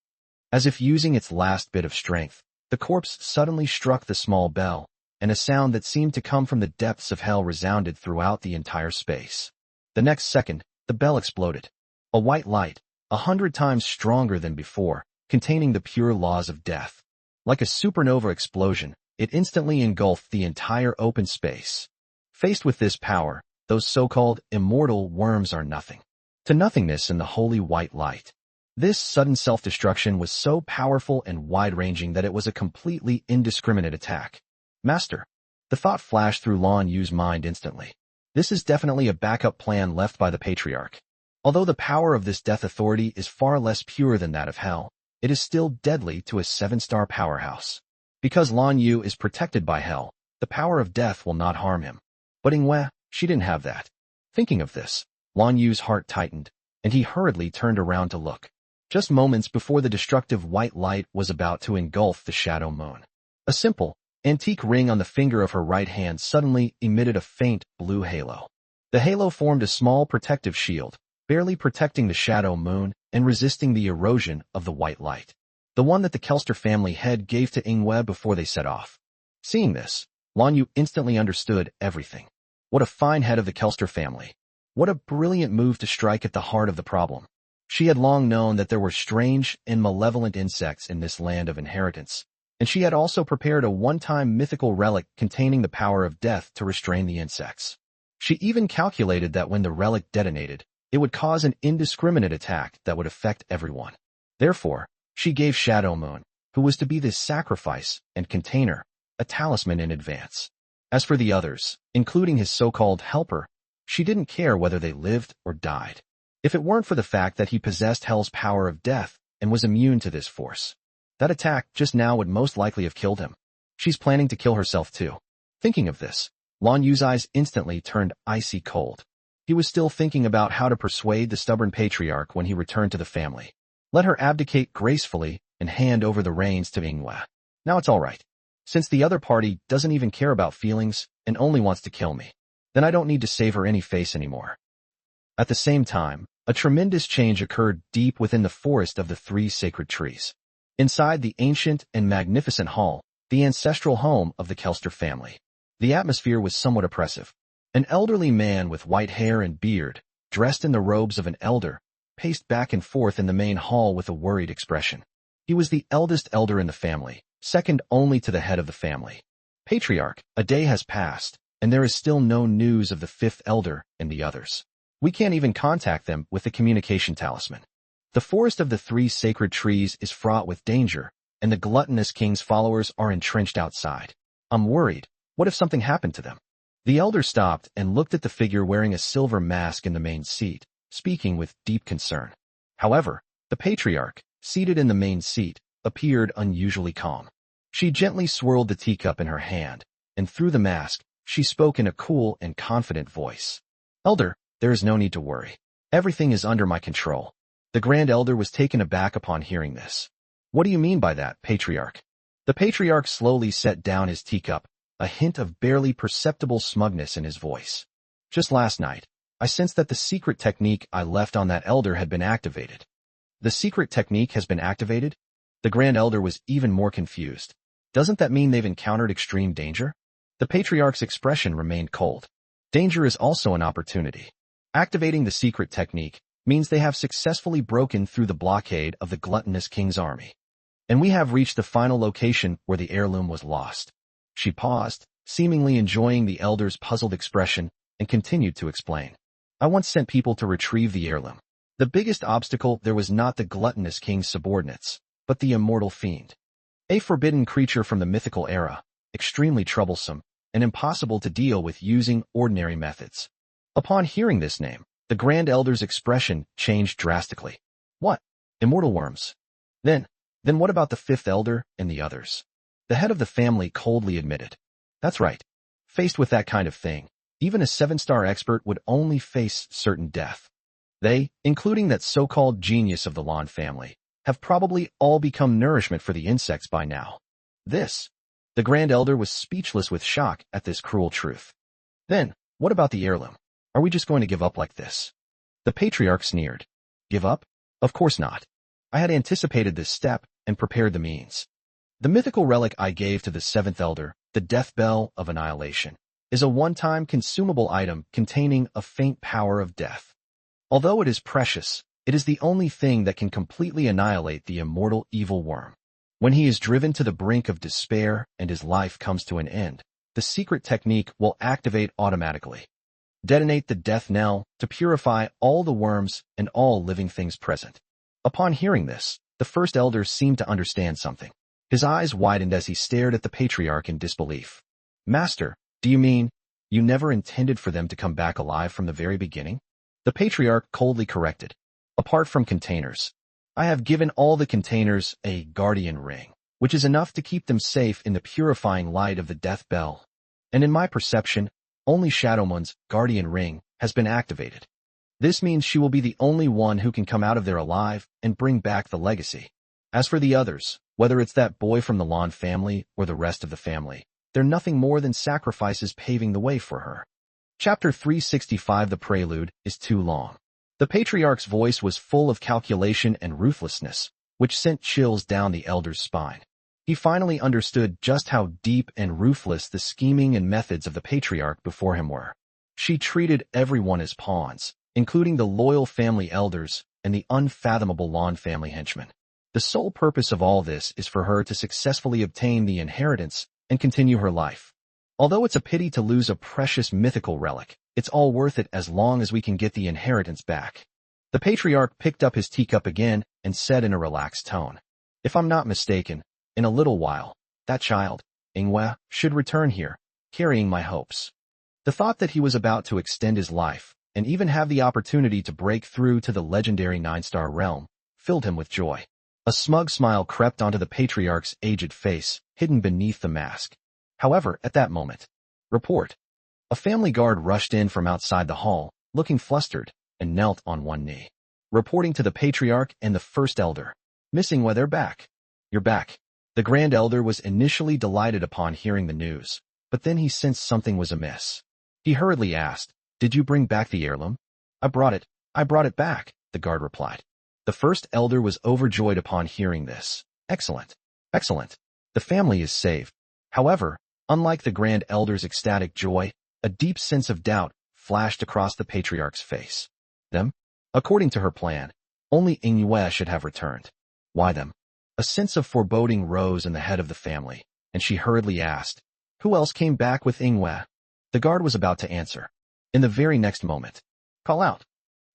As if using its last bit of strength, the corpse suddenly struck the small bell, and a sound that seemed to come from the depths of hell resounded throughout the entire space. The next second, the bell exploded. A white light, 100 times stronger than before, containing the pure laws of death. Like a supernova explosion, it instantly engulfed the entire open space. Faced with this power, those so-called immortal worms are nothing. To nothingness in the holy white light. This sudden self-destruction was so powerful and wide-ranging that it was a completely indiscriminate attack. Master. The thought flashed through Lan Yu's mind instantly. This is definitely a backup plan left by the Patriarch. Although the power of this death authority is far less pure than that of hell, it is still deadly to a 7-star powerhouse. Because Lan Yu is protected by hell, the power of death will not harm him. But Ingwe, she didn't have that. Thinking of this, Lan Yu's heart tightened, and he hurriedly turned around to look. Just moments before the destructive white light was about to engulf the shadow moon. A simple, antique ring on the finger of her right hand suddenly emitted a faint blue halo. The halo formed a small protective shield, barely protecting the shadow moon and resisting the erosion of the white light. The one that the Kelster family head gave to Ingwe before they set off. Seeing this, Lan Yu instantly understood everything. What a fine head of the Kelster family. What a brilliant move to strike at the heart of the problem. She had long known that there were strange and malevolent insects in this land of inheritance, and she had also prepared a one-time mythical relic containing the power of death to restrain the insects. She even calculated that when the relic detonated, it would cause an indiscriminate attack that would affect everyone. Therefore, she gave Shadow Moon, who was to be this sacrifice and container, a talisman in advance. As for the others, including his so-called helper, she didn't care whether they lived or died. If it weren't for the fact that he possessed Hell's power of death and was immune to this force, that attack just now would most likely have killed him. She's planning to kill herself too. Thinking of this, Lan Yu's eyes instantly turned icy cold. He was still thinking about how to persuade the stubborn patriarch when he returned to the family. Let her abdicate gracefully and hand over the reins to Manhwa. Now it's all right. Since the other party doesn't even care about feelings and only wants to kill me, then I don't need to save her any face anymore. At the same time, a tremendous change occurred deep within the forest of the three sacred trees. Inside the ancient and magnificent hall, the ancestral home of the Kelster family, the atmosphere was somewhat oppressive. An elderly man with white hair and beard, dressed in the robes of an elder, paced back and forth in the main hall with a worried expression. He was the eldest elder in the family, second only to the head of the family. Patriarch, a day has passed, and there is still no news of the fifth elder and the others. We can't even contact them with the communication talisman. The forest of the three sacred trees is fraught with danger, and the gluttonous king's followers are entrenched outside. I'm worried. What if something happened to them? The elder stopped and looked at the figure wearing a silver mask in the main seat, speaking with deep concern. However, the patriarch, seated in the main seat, appeared unusually calm. She gently swirled the teacup in her hand, and through the mask, she spoke in a cool and confident voice. Elder, there is no need to worry. Everything is under my control. The Grand Elder was taken aback upon hearing this. What do you mean by that, patriarch? The patriarch slowly set down his teacup, a hint of barely perceptible smugness in his voice. Just last night, I sensed that the secret technique I left on that elder had been activated. The secret technique has been activated? The Grand Elder was even more confused. Doesn't that mean they've encountered extreme danger? The patriarch's expression remained cold. Danger is also an opportunity. Activating the secret technique means they have successfully broken through the blockade of the gluttonous king's army. And we have reached the final location where the heirloom was lost. She paused, seemingly enjoying the elder's puzzled expression, and continued to explain. I once sent people to retrieve the heirloom. The biggest obstacle there was not the gluttonous king's subordinates, but the immortal fiend. A forbidden creature from the mythical era, extremely troublesome, and impossible to deal with using ordinary methods. Upon hearing this name, the Grand Elder's expression changed drastically. What? Immortal worms? Then what about the fifth elder and the others? The head of the family coldly admitted. That's right. Faced with that kind of thing, even a 7-star expert would only face certain death. They, including that so-called genius of the Lan family, have probably all become nourishment for the insects by now. The Grand Elder was speechless with shock at this cruel truth. Then, what about the heirloom? Are we just going to give up like this? The patriarch sneered. Give up? Of course not. I had anticipated this step and prepared the means. The mythical relic I gave to the seventh elder, the Death Bell of Annihilation, is a one-time consumable item containing a faint power of death. Although it is precious, it is the only thing that can completely annihilate the immortal evil worm. When he is driven to the brink of despair and his life comes to an end, the secret technique will activate automatically. Detonate the death knell to purify all the worms and all living things present. Upon hearing this, the first elder seemed to understand something. His eyes widened as he stared at the patriarch in disbelief. Master, do you mean you never intended for them to come back alive from the very beginning? The patriarch coldly corrected. Apart from containers, I have given all the containers a guardian ring, which is enough to keep them safe in the purifying light of the death bell. And in my perception, only Shadow Moon's guardian ring has been activated. This means she will be the only one who can come out of there alive and bring back the legacy. As for the others, whether it's that boy from the Lan family or the rest of the family, they're nothing more than sacrifices paving the way for her. Chapter 365. The prelude is too long. The patriarch's voice was full of calculation and ruthlessness, which sent chills down the elder's spine. He finally understood just how deep and ruthless the scheming and methods of the patriarch before him were. She treated everyone as pawns, including the loyal family elders and the unfathomable Lan family henchmen. The sole purpose of all this is for her to successfully obtain the inheritance and continue her life. Although it's a pity to lose a precious mythical relic, it's all worth it as long as we can get the inheritance back. The patriarch picked up his teacup again and said in a relaxed tone, "If I'm not mistaken, in a little while, that child, Ingwe, should return here, carrying my hopes." The thought that he was about to extend his life, and even have the opportunity to break through to the legendary 9-star realm, filled him with joy. A smug smile crept onto the patriarch's aged face, hidden beneath the mask. However, at that moment, report. A family guard rushed in from outside the hall, looking flustered, and knelt on one knee. Reporting to the patriarch and the first elder. "Miss Ingwe, they're back." "You're back." The grand elder was initially delighted upon hearing the news, but then he sensed something was amiss. He hurriedly asked, "Did you bring back the heirloom?" I brought it back," the guard replied. The first elder was overjoyed upon hearing this. "Excellent, excellent. The family is saved." However, unlike the grand elder's ecstatic joy, a deep sense of doubt flashed across the patriarch's face. Them? According to her plan, only Ingwe should have returned. Why them? A sense of foreboding rose in the head of the family, and she hurriedly asked, "Who else came back with Ingwe?" The guard was about to answer. In the very next moment, "Call out."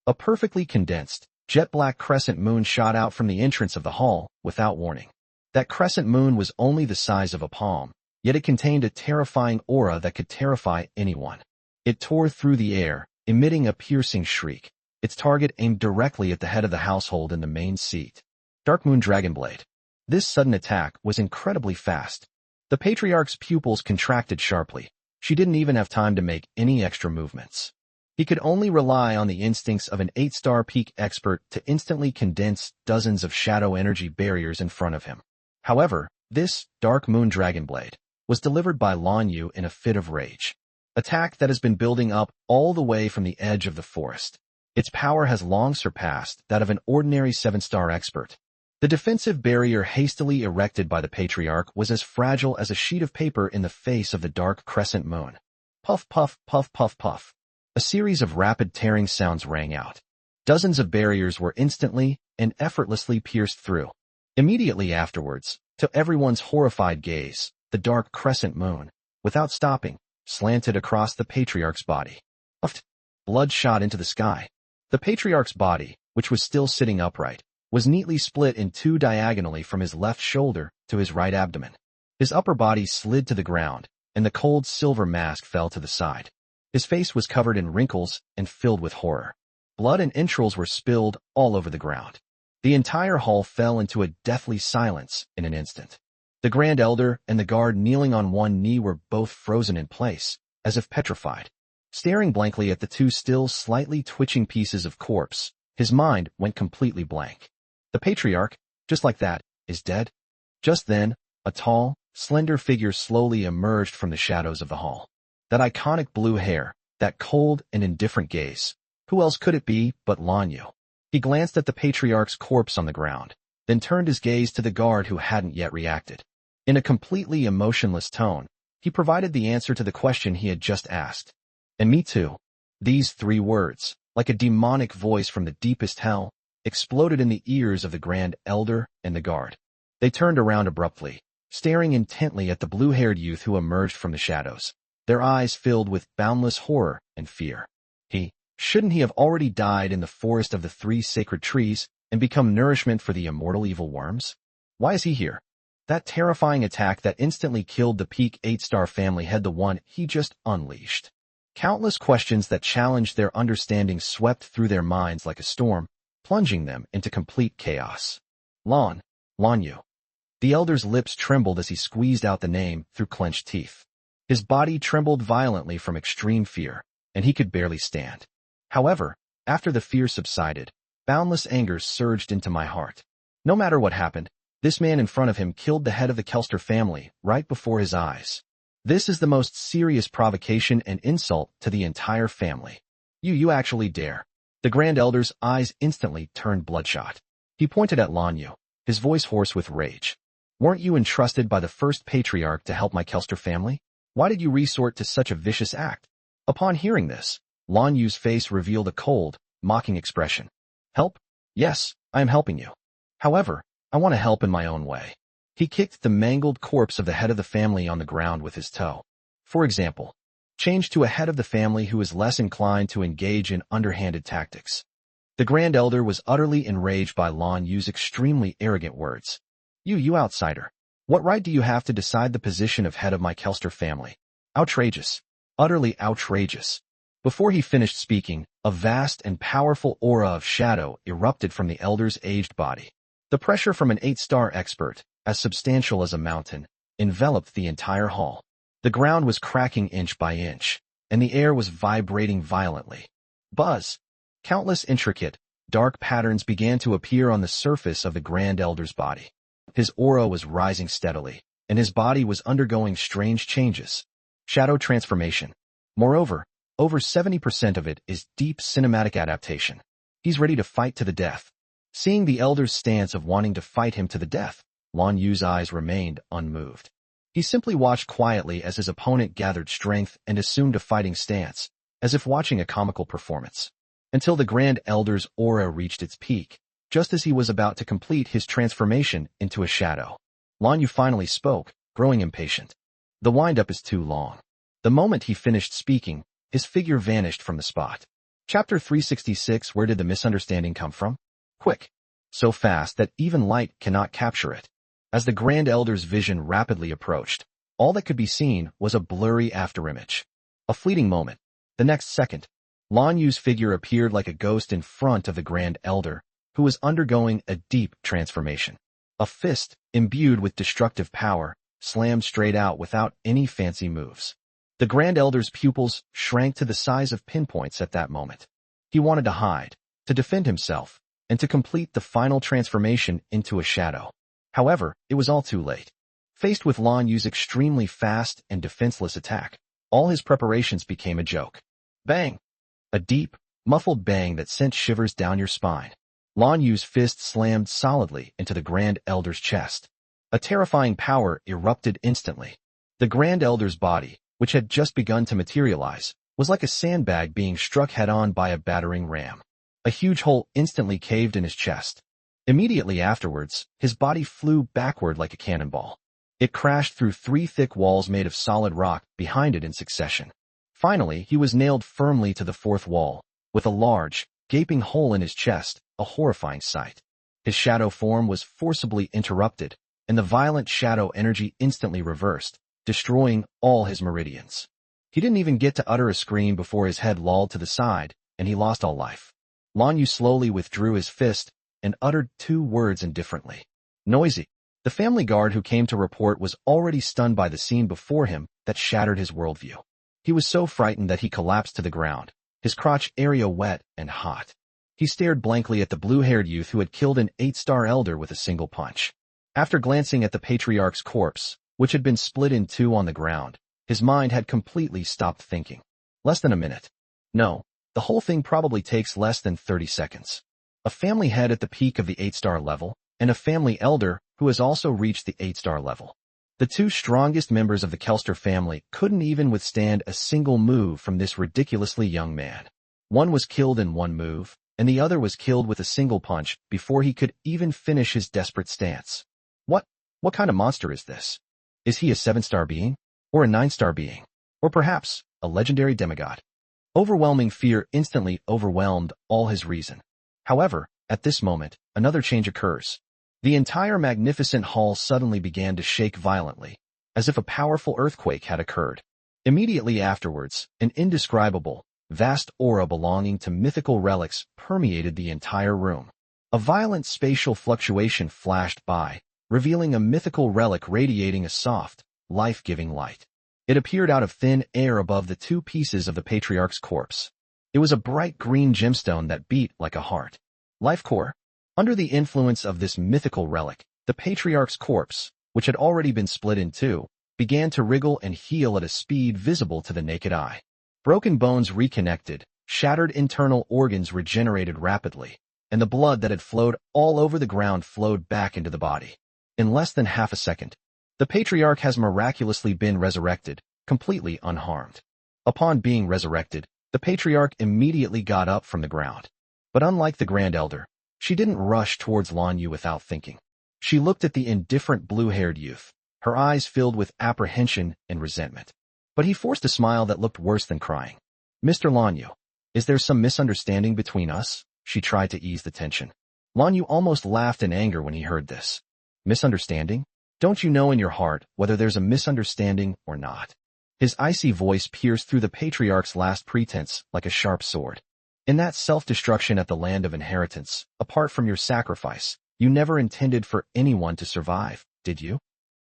A perfectly condensed, jet-black crescent moon shot out from the entrance of the hall, without warning. That crescent moon was only the size of a palm, yet it contained a terrifying aura that could terrify anyone. It tore through the air, emitting a piercing shriek, its target aimed directly at the head of the household in the main seat. Dark Moon Dragonblade. This sudden attack was incredibly fast. The patriarch's pupils contracted sharply. She didn't even have time to make any extra movements. He could only rely on the instincts of an 8-star peak expert to instantly condense dozens of shadow energy barriers in front of him. However, this Dark Moon Dragonblade was delivered by Lan Yu in a fit of rage. Attack that has been building up all the way from the edge of the forest. Its power has long surpassed that of an ordinary 7-star expert. The defensive barrier hastily erected by the patriarch was as fragile as a sheet of paper in the face of the dark crescent moon. Puff, puff, puff, puff, puff. A series of rapid tearing sounds rang out. Dozens of barriers were instantly and effortlessly pierced through. Immediately afterwards, to everyone's horrified gaze, the dark crescent moon, without stopping, slanted across the patriarch's body. Puffed. Blood shot into the sky. The patriarch's body, which was still sitting upright, was neatly split in two diagonally from his left shoulder to his right abdomen. His upper body slid to the ground, and the cold silver mask fell to the side. His face was covered in wrinkles and filled with horror. Blood and entrails were spilled all over the ground. The entire hall fell into a deathly silence in an instant. The Grand Elder and the guard kneeling on one knee were both frozen in place, as if petrified. Staring blankly at the two still slightly twitching pieces of corpse, his mind went completely blank. The patriarch, just like that, is dead? Just then, a tall, slender figure slowly emerged from the shadows of the hall. That iconic blue hair, that cold and indifferent gaze. Who else could it be but Lan Yu? He glanced at the patriarch's corpse on the ground, then turned his gaze to the guard who hadn't yet reacted. In a completely emotionless tone, he provided the answer to the question he had just asked. "And me too." These 3 words, like a demonic voice from the deepest hell, exploded in the ears of the Grand Elder and the guard. They turned around abruptly, staring intently at the blue-haired youth who emerged from the shadows, their eyes filled with boundless horror and fear. Shouldn't he have already died in the forest of the 3 sacred trees and become nourishment for the immortal evil worms? Why is he here? That terrifying attack that instantly killed the peak 8-star family had the one he just unleashed. Countless questions that challenged their understanding swept through their minds like a storm, plunging them into complete chaos. Lan Yu. The elder's lips trembled as he squeezed out the name through clenched teeth. His body trembled violently from extreme fear, and he could barely stand. However, after the fear subsided, boundless anger surged into my heart. No matter what happened, this man in front of him killed the head of the Kelster family right before his eyes. This is the most serious provocation and insult to the entire family. You actually dare. The Grand Elder's eyes instantly turned bloodshot. He pointed at Lan Yu, his voice hoarse with rage. Weren't you entrusted by the first patriarch to help my Kelster family? Why did you resort to such a vicious act? Upon hearing this, Lan Yu's face revealed a cold, mocking expression. Help? Yes, I am helping you. However, I want to help in my own way. He kicked the mangled corpse of the head of the family on the ground with his toe. For example, change to a head of the family who is less inclined to engage in underhanded tactics. The Grand Elder was utterly enraged by Lan Yu's extremely arrogant words. You outsider. What right do you have to decide the position of head of my Kelster family? Outrageous. Utterly outrageous. Before he finished speaking, a vast and powerful aura of shadow erupted from the elder's aged body. The pressure from an 8-star expert, as substantial as a mountain, enveloped the entire hall. The ground was cracking inch by inch, and the air was vibrating violently. Buzz! Countless intricate, dark patterns began to appear on the surface of the Grand Elder's body. His aura was rising steadily, and his body was undergoing strange changes. Shadow transformation. Moreover, over 70% of it is deep cinematic adaptation. He's ready to fight to the death. Seeing the Elder's stance of wanting to fight him to the death, Lan Yu's eyes remained unmoved. He simply watched quietly as his opponent gathered strength and assumed a fighting stance, as if watching a comical performance. Until the Grand Elder's aura reached its peak, just as he was about to complete his transformation into a shadow. Lan Yu finally spoke, growing impatient. The wind-up is too long. The moment he finished speaking, his figure vanished from the spot. Chapter 366. Where did the misunderstanding come from? Quick. So fast that even light cannot capture it. As the Grand Elder's vision rapidly approached, all that could be seen was a blurry afterimage. A fleeting moment. The next second, Lan Yu's figure appeared like a ghost in front of the Grand Elder, who was undergoing a deep transformation. A fist, imbued with destructive power, slammed straight out without any fancy moves. The Grand Elder's pupils shrank to the size of pinpoints at that moment. He wanted to hide, to defend himself, and to complete the final transformation into a shadow. However, it was all too late. Faced with Lan Yu's extremely fast and defenseless attack, all his preparations became a joke. Bang! A deep, muffled bang that sent shivers down your spine. Lan Yu's fist slammed solidly into the Grand Elder's chest. A terrifying power erupted instantly. The Grand Elder's body, which had just begun to materialize, was like a sandbag being struck head-on by a battering ram. A huge hole instantly caved in his chest. Immediately afterwards, his body flew backward like a cannonball. It crashed through 3 thick walls made of solid rock behind it in succession. Finally, he was nailed firmly to the 4th wall, with a large, gaping hole in his chest, a horrifying sight. His shadow form was forcibly interrupted, and the violent shadow energy instantly reversed, destroying all his meridians. He didn't even get to utter a scream before his head lolled to the side, and he lost all life. Lan Yu slowly withdrew his fist and uttered 2 words indifferently. Noisy. The family guard who came to report was already stunned by the scene before him that shattered his worldview. He was so frightened that he collapsed to the ground, his crotch area wet and hot. He stared blankly at the blue-haired youth who had killed an 8-star elder with a single punch. After glancing at the patriarch's corpse, which had been split in 2 on the ground, his mind had completely stopped thinking. Less than a minute. No, the whole thing probably takes less than 30 seconds. A family head at the peak of the 8-star level, and a family elder who has also reached the 8-star level. The 2 strongest members of the Kelster family couldn't even withstand a single move from this ridiculously young man. One was killed in 1 move, and the other was killed with a single punch before he could even finish his desperate stance. What kind of monster is this? Is he a 7-star being? Or a 9-star being? Or perhaps a legendary demigod? Overwhelming fear instantly overwhelmed all his reason. However, at this moment, another change occurs. The entire magnificent hall suddenly began to shake violently, as if a powerful earthquake had occurred. Immediately afterwards, an indescribable, vast aura belonging to mythical relics permeated the entire room. A violent spatial fluctuation flashed by, revealing a mythical relic radiating a soft, life-giving light. It appeared out of thin air above the 2 pieces of the patriarch's corpse. It was a bright green gemstone that beat like a heart. Life core. Under the influence of this mythical relic, the patriarch's corpse, which had already been split in 2, began to wriggle and heal at a speed visible to the naked eye. Broken bones reconnected, shattered internal organs regenerated rapidly, and the blood that had flowed all over the ground flowed back into the body. In less than half a second, the patriarch has miraculously been resurrected, completely unharmed. Upon being resurrected, the patriarch immediately got up from the ground. But unlike the Grand Elder, she didn't rush towards Lan Yu without thinking. She looked at the indifferent blue-haired youth, her eyes filled with apprehension and resentment. But he forced a smile that looked worse than crying. Mr. Lanyu, is there some misunderstanding between us? She tried to ease the tension. Lanyu almost laughed in anger when he heard this. Misunderstanding? Don't you know in your heart whether there's a misunderstanding or not? His icy voice pierced through the patriarch's last pretense like a sharp sword. In that self-destruction at the land of inheritance, apart from your sacrifice, you never intended for anyone to survive, did you?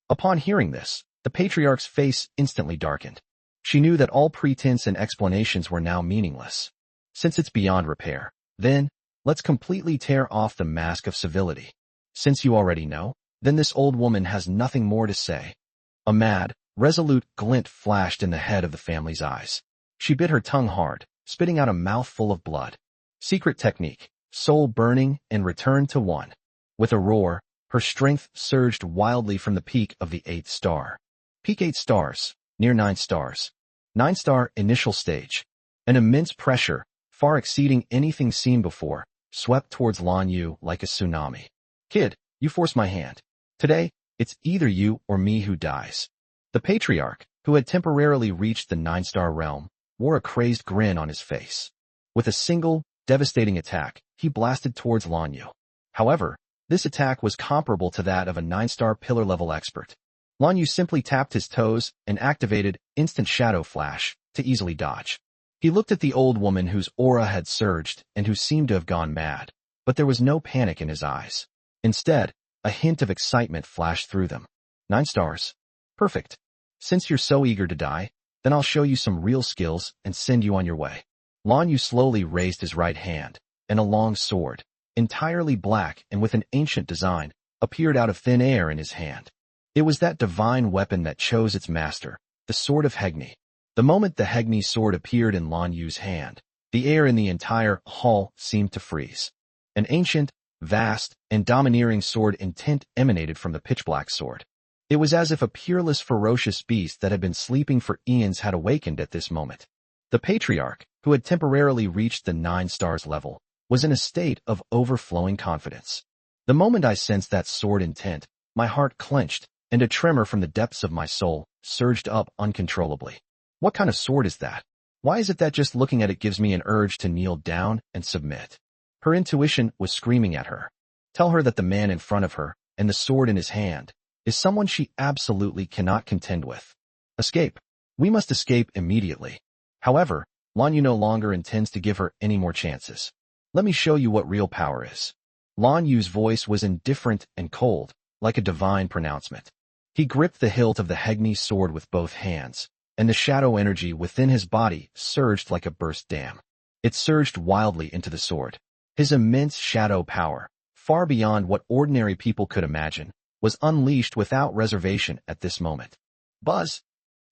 Upon hearing this, the patriarch's face instantly darkened. She knew that all pretense and explanations were now meaningless. Since it's beyond repair, then, let's completely tear off the mask of civility. Since you already know, then this old woman has nothing more to say. A mad, resolute glint flashed in the head of the family's eyes. She bit her tongue hard, spitting out a mouthful of blood. Secret technique, soul burning and return to one. With a roar, her strength surged wildly from the peak of the 8th star. Peak 8 stars, near 9 stars. 9-star initial stage. An immense pressure, far exceeding anything seen before, swept towards Lanyu like a tsunami. Kid, you forced my hand. Today, it's either you or me who dies. The patriarch, who had temporarily reached the 9-star realm, wore a crazed grin on his face. With a single, devastating attack, he blasted towards Lanyu. However, this attack was comparable to that of a 9-star pillar-level expert. Lanyu simply tapped his toes and activated Instant Shadow Flash to easily dodge. He looked at the old woman whose aura had surged and who seemed to have gone mad, but there was no panic in his eyes. Instead, a hint of excitement flashed through them. 9 stars. Perfect. Since you're so eager to die, then I'll show you some real skills and send you on your way. Lanyu slowly raised his right hand, and a long sword, entirely black and with an ancient design, appeared out of thin air in his hand. It was that divine weapon that chose its master, the Sword of Hegni. The moment the Hegni sword appeared in Lanyu's hand, the air in the entire hall seemed to freeze. An ancient, vast, and domineering sword intent emanated from the pitch-black sword. It was as if a peerless, ferocious beast that had been sleeping for eons had awakened at this moment. The patriarch, who had temporarily reached the 9 stars level, was in a state of overflowing confidence. The moment I sensed that sword intent, my heart clenched, and a tremor from the depths of my soul surged up uncontrollably. What kind of sword is that? Why is it that just looking at it gives me an urge to kneel down and submit? Her intuition was screaming at her. Tell her that the man in front of her, and the sword in his hand, is someone she absolutely cannot contend with. Escape. We must escape immediately. However, Lanyu no longer intends to give her any more chances. Let me show you what real power is. Lanyu's voice was indifferent and cold, like a divine pronouncement. He gripped the hilt of the Hegni sword with both hands, and the shadow energy within his body surged like a burst dam. It surged wildly into the sword. His immense shadow power, far beyond what ordinary people could imagine, was unleashed without reservation at this moment. Buzz!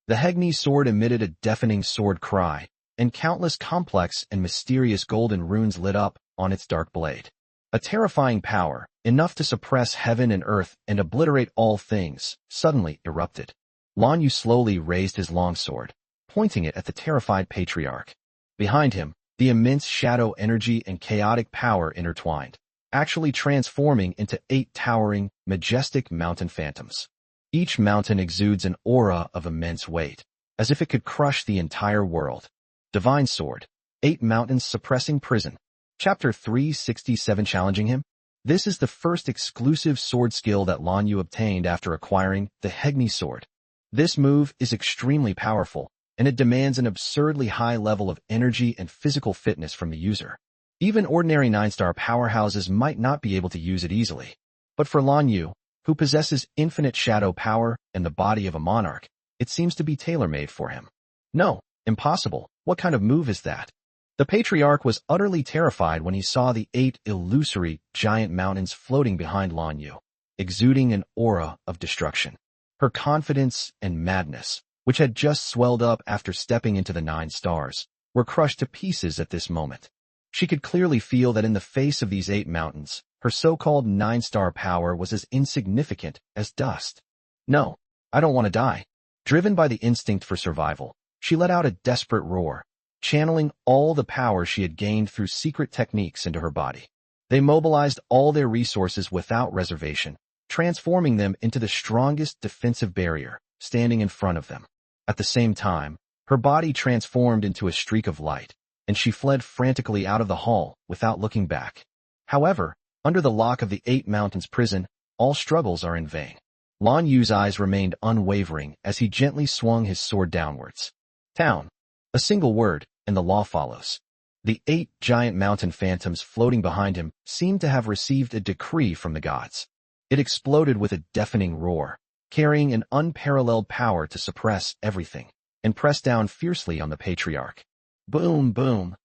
The Hegni sword emitted a deafening sword cry, and countless complex and mysterious golden runes lit up on its dark blade. A terrifying power, enough to suppress heaven and earth and obliterate all things, suddenly erupted. Lanyu slowly raised his longsword, pointing it at the terrified patriarch. Behind him, the immense shadow energy and chaotic power intertwined, actually transforming into 8 towering, majestic mountain phantoms. Each mountain exudes an aura of immense weight, as if it could crush the entire world. Divine Sword, 8 mountains suppressing prison. Chapter 367 Challenging him? This is the first exclusive sword skill that Lanyu obtained after acquiring the Hegni sword. This move is extremely powerful, and it demands an absurdly high level of energy and physical fitness from the user. Even ordinary 9-star powerhouses might not be able to use it easily. But for Lanyu, who possesses infinite shadow power and the body of a monarch, it seems to be tailor-made for him. No, impossible. What kind of move is that? The patriarch was utterly terrified when he saw the 8 illusory, giant mountains floating behind Lanyu, exuding an aura of destruction. Her confidence and madness, which had just swelled up after stepping into the 9 stars, were crushed to pieces at this moment. She could clearly feel that in the face of these 8 mountains, her so-called 9-star power was as insignificant as dust. No, I don't want to die. Driven by the instinct for survival, she let out a desperate roar, channeling all the power she had gained through secret techniques into her body. They mobilized all their resources without reservation, transforming them into the strongest defensive barrier standing in front of them. At the same time, her body transformed into a streak of light, and she fled frantically out of the hall without looking back. However, under the lock of the Eight Mountains prison, all struggles are in vain. Lan Yu's eyes remained unwavering as he gently swung his sword downwards. Town. A single word, and the law follows. The 8 giant mountain phantoms floating behind him seemed to have received a decree from the gods. It exploded with a deafening roar, carrying an unparalleled power to suppress everything, and press down fiercely on the patriarch. Boom, boom.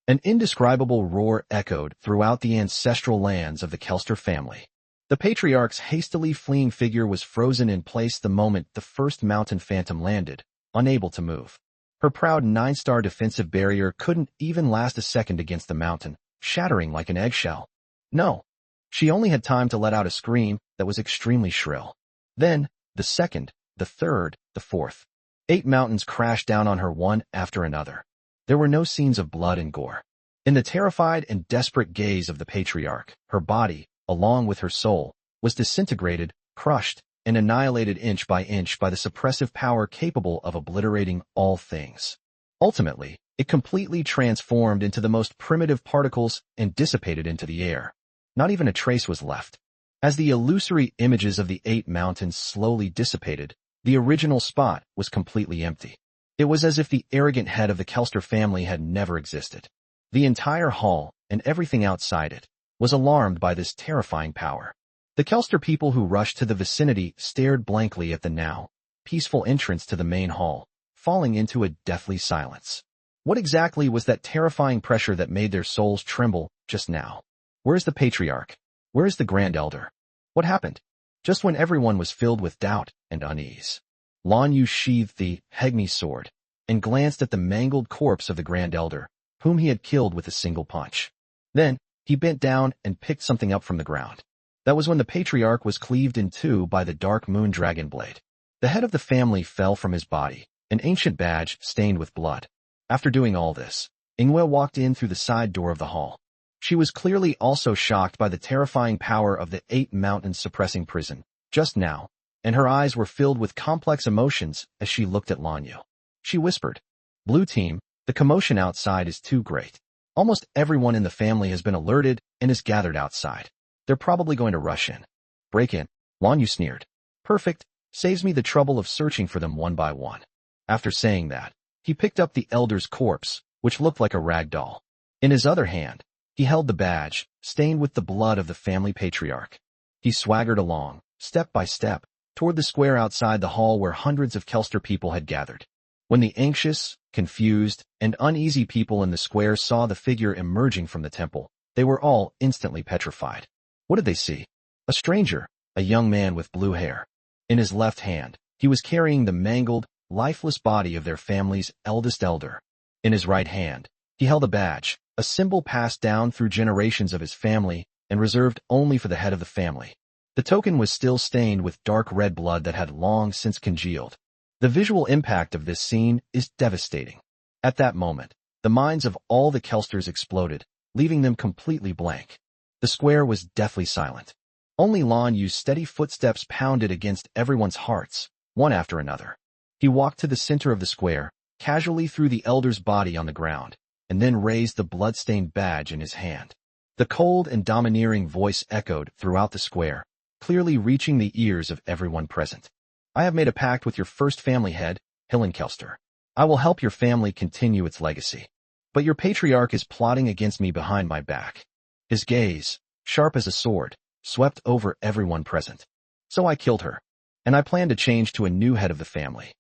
An indescribable roar echoed throughout the ancestral lands of the Kelster family. The patriarch's hastily fleeing figure was frozen in place the moment the first mountain phantom landed, unable to move. Her proud 9-star defensive barrier couldn't even last a second against the mountain, shattering like an eggshell. No. She only had time to let out a scream that was extremely shrill. Then, the second, the third, the fourth. 8 mountains crashed down on her one after another. There were no scenes of blood and gore. In the terrified and desperate gaze of the patriarch, her body, along with her soul, was disintegrated, crushed, and annihilated inch by the suppressive power capable of obliterating all things. Ultimately, it completely transformed into the most primitive particles and dissipated into the air. Not even a trace was left. As the illusory images of the 8 mountains slowly dissipated, the original spot was completely empty. It was as if the arrogant head of the Kelster family had never existed. The entire hall, and everything outside it, was alarmed by this terrifying power. The Kelster people who rushed to the vicinity stared blankly at the now peaceful entrance to the main hall, falling into a deathly silence. What exactly was that terrifying pressure that made their souls tremble just now? Where's the patriarch? Where is the Grand Elder? What happened? Just when everyone was filled with doubt and unease, Lan Yu sheathed the Hegmi sword and glanced at the mangled corpse of the Grand Elder, whom he had killed with a single punch. Then, he bent down and picked something up from the ground. That was when the patriarch was cleaved in two by the dark moon dragon blade. The head of the family fell from his body, an ancient badge stained with blood. After doing all this, Ingwe walked in through the side door of the hall. She was clearly also shocked by the terrifying power of the 8 mountains suppressing prison, just now, and her eyes were filled with complex emotions as she looked at Lan Yu. She whispered, "Blue team, the commotion outside is too great. Almost everyone in the family has been alerted and is gathered outside. They're probably going to rush in." "Break in," Lan Yu sneered. "Perfect, saves me the trouble of searching for them one by one." After saying that, he picked up the elder's corpse, which looked like a rag doll. In his other hand, he held the badge, stained with the blood of the family patriarch. He swaggered along, step by step, toward the square outside the hall where hundreds of Kelster people had gathered. When the anxious, confused, and uneasy people in the square saw the figure emerging from the temple, they were all instantly petrified. What did they see? A stranger, a young man with blue hair. In his left hand, he was carrying the mangled, lifeless body of their family's eldest elder. In his right hand, he held a badge, a symbol passed down through generations of his family and reserved only for the head of the family. The token was still stained with dark red blood that had long since congealed. The visual impact of this scene is devastating. At that moment, the minds of all the Kelsters exploded, leaving them completely blank. The square was deathly silent. Only Lan Yu's steady footsteps pounded against everyone's hearts, one after another. He walked to the center of the square, casually threw the elder's body on the ground, and then raised the blood-stained badge in his hand. The cold and domineering voice echoed throughout the square, clearly reaching the ears of everyone present. "I have made a pact with your first family head, Hillen Kelster. I will help your family continue its legacy. But your patriarch is plotting against me behind my back." His gaze, sharp as a sword, swept over everyone present. "So I killed her, and I plan to change to a new head of the family."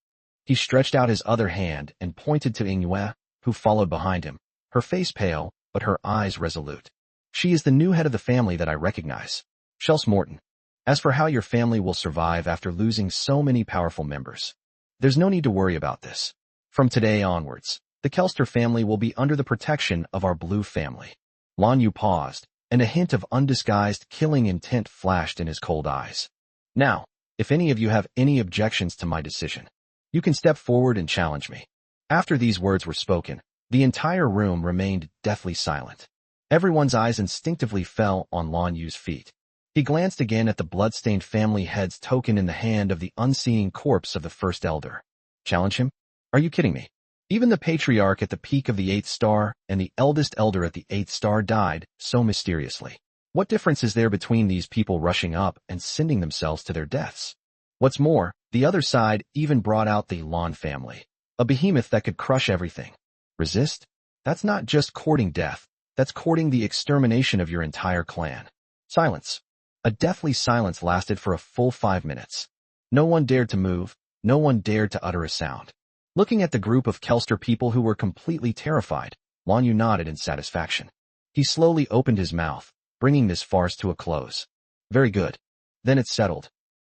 He stretched out his other hand and pointed to Ingwe, who followed behind him, her face pale, but her eyes resolute. "She is the new head of the family that I recognize. Chels Morton. As for how your family will survive after losing so many powerful members, there's no need to worry about this. From today onwards, the Kelster family will be under the protection of our blue family." Lan Yu paused, and a hint of undisguised killing intent flashed in his cold eyes. "Now, if any of you have any objections to my decision, you can step forward and challenge me." After these words were spoken, the entire room remained deathly silent. Everyone's eyes instinctively fell on Lan Yu's feet. He glanced again at the blood-stained family head's token in the hand of the unseeing corpse of the first elder. Challenge him? Are you kidding me? Even the patriarch at the peak of the 8th star and the eldest elder at the 8th star died so mysteriously. What difference is there between these people rushing up and sending themselves to their deaths? What's more, the other side even brought out the Lan family, a behemoth that could crush everything. Resist? That's not just courting death, that's courting the extermination of your entire clan. Silence. A deathly silence lasted for a full 5 minutes. No one dared to move, no one dared to utter a sound. Looking at the group of Kelster people who were completely terrified, Lan Yu nodded in satisfaction. He slowly opened his mouth, bringing this farce to a close. Very good. Then it settled.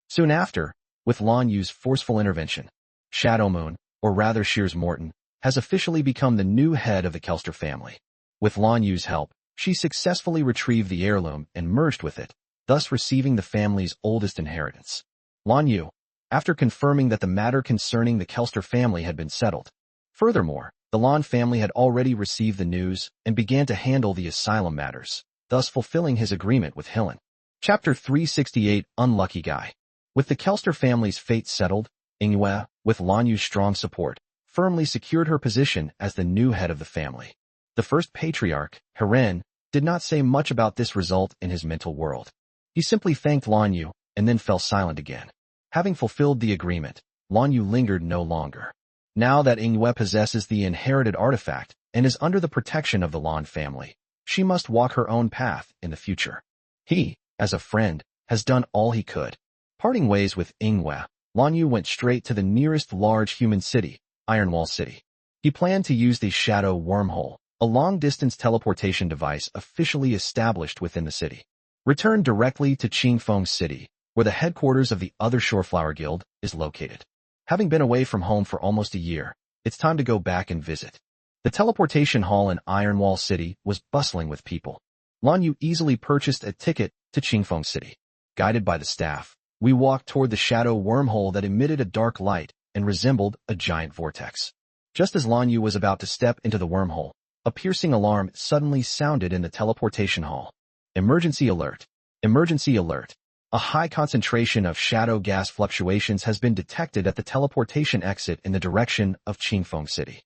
Soon after, with Lan Yu's forceful intervention, Shadow Moon, or rather Shears Morton, has officially become the new head of the Kelster family. With Lan Yu's help, she successfully retrieved the heirloom and merged with it, thus receiving the family's oldest inheritance. Lan Yu, after confirming that the matter concerning the Kelster family had been settled. Furthermore, the Lan family had already received the news and began to handle the asylum matters, thus fulfilling his agreement with Hillen. Chapter 368 Unlucky Guy. With the Kelster family's fate settled, Inghwe, with Lan Yu's strong support, firmly secured her position as the new head of the family. The first patriarch, Heren, did not say much about this result in his mental world. He simply thanked Lan Yu and then fell silent again. Having fulfilled the agreement, Lan Yu lingered no longer. Now that Inghwe possesses the inherited artifact and is under the protection of the Lan family, she must walk her own path in the future. He, as a friend, has done all he could. Parting ways with Inghwe, Lan Yu went straight to the nearest large human city, Ironwall City. He planned to use the Shadow Wormhole, a long-distance teleportation device officially established within the city. Return directly to Qingfeng City, where the headquarters of the other Shoreflower Guild is located. Having been away from home for almost a year, it's time to go back and visit. The teleportation hall in Ironwall City was bustling with people. Lan Yu easily purchased a ticket to Qingfeng City. Guided by the staff, we walked toward the shadow wormhole that emitted a dark light and resembled a giant vortex. Just as Lan Yu was about to step into the wormhole, a piercing alarm suddenly sounded in the teleportation hall. Emergency alert! Emergency alert! A high concentration of shadow gas fluctuations has been detected at the teleportation exit in the direction of Qingfeng City.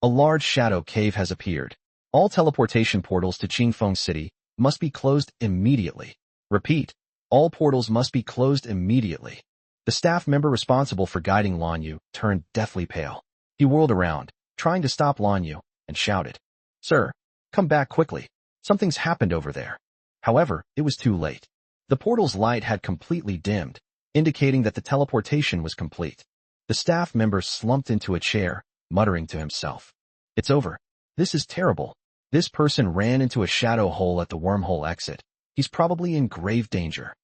A large shadow cave has appeared. All teleportation portals to Qingfeng City must be closed immediately. Repeat, all portals must be closed immediately. The staff member responsible for guiding Lan Yu turned deathly pale. He whirled around, trying to stop Lan Yu, and shouted, "Sir, come back quickly. Something's happened over there." However, it was too late. The portal's light had completely dimmed, indicating that the teleportation was complete. The staff member slumped into a chair, muttering to himself, "It's over. This is terrible. This person ran into a shadow hole at the wormhole exit. He's probably in grave danger."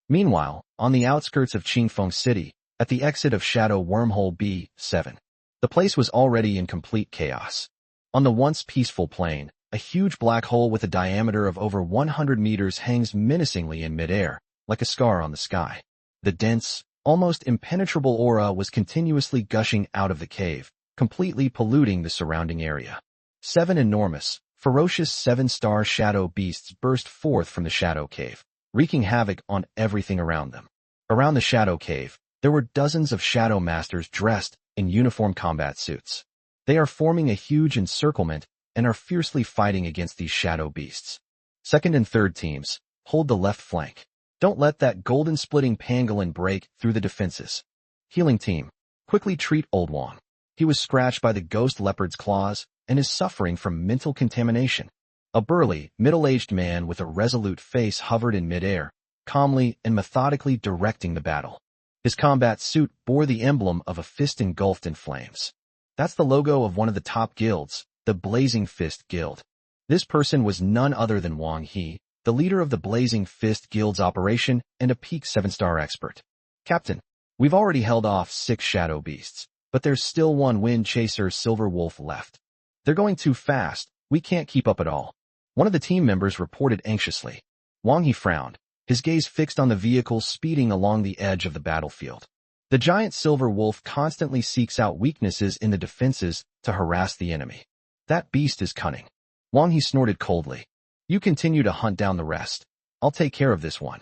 Meanwhile, on the outskirts of Qingfeng City, at the exit of Shadow Wormhole B7, the place was already in complete chaos. On the once peaceful plain, a huge black hole with a diameter of over 100 meters hangs menacingly in midair, like a scar on the sky. The dense, almost impenetrable aura was continuously gushing out of the cave, completely polluting the surrounding area. 7 enormous, ferocious 7-star shadow beasts burst forth from the shadow cave, wreaking havoc on everything around them. Around the shadow cave, there were dozens of shadow masters dressed in uniform combat suits. They are forming a huge encirclement and are fiercely fighting against these shadow beasts. Second and third teams, hold the left flank. Don't let that golden splitting pangolin break through the defenses. Healing team, quickly treat Old Wong. He was scratched by the ghost leopard's claws and is suffering from mental contamination. A burly, middle-aged man with a resolute face hovered in midair, calmly and methodically directing the battle. His combat suit bore the emblem of a fist engulfed in flames. That's the logo of one of the top guilds, the Blazing Fist Guild. This person was none other than Wang He, the leader of the Blazing Fist Guild's operation and a peak 7-star expert. "Captain, we've already held off 6 shadow beasts, but there's still one Wind Chaser Silver Wolf left. They're going too fast, we can't keep up at all," one of the team members reported anxiously. Wang He frowned, his gaze fixed on the vehicle speeding along the edge of the battlefield. The giant Silver Wolf constantly seeks out weaknesses in the defenses to harass the enemy. "That beast is cunning." Wang He snorted coldly. "You continue to hunt down the rest. I'll take care of this one."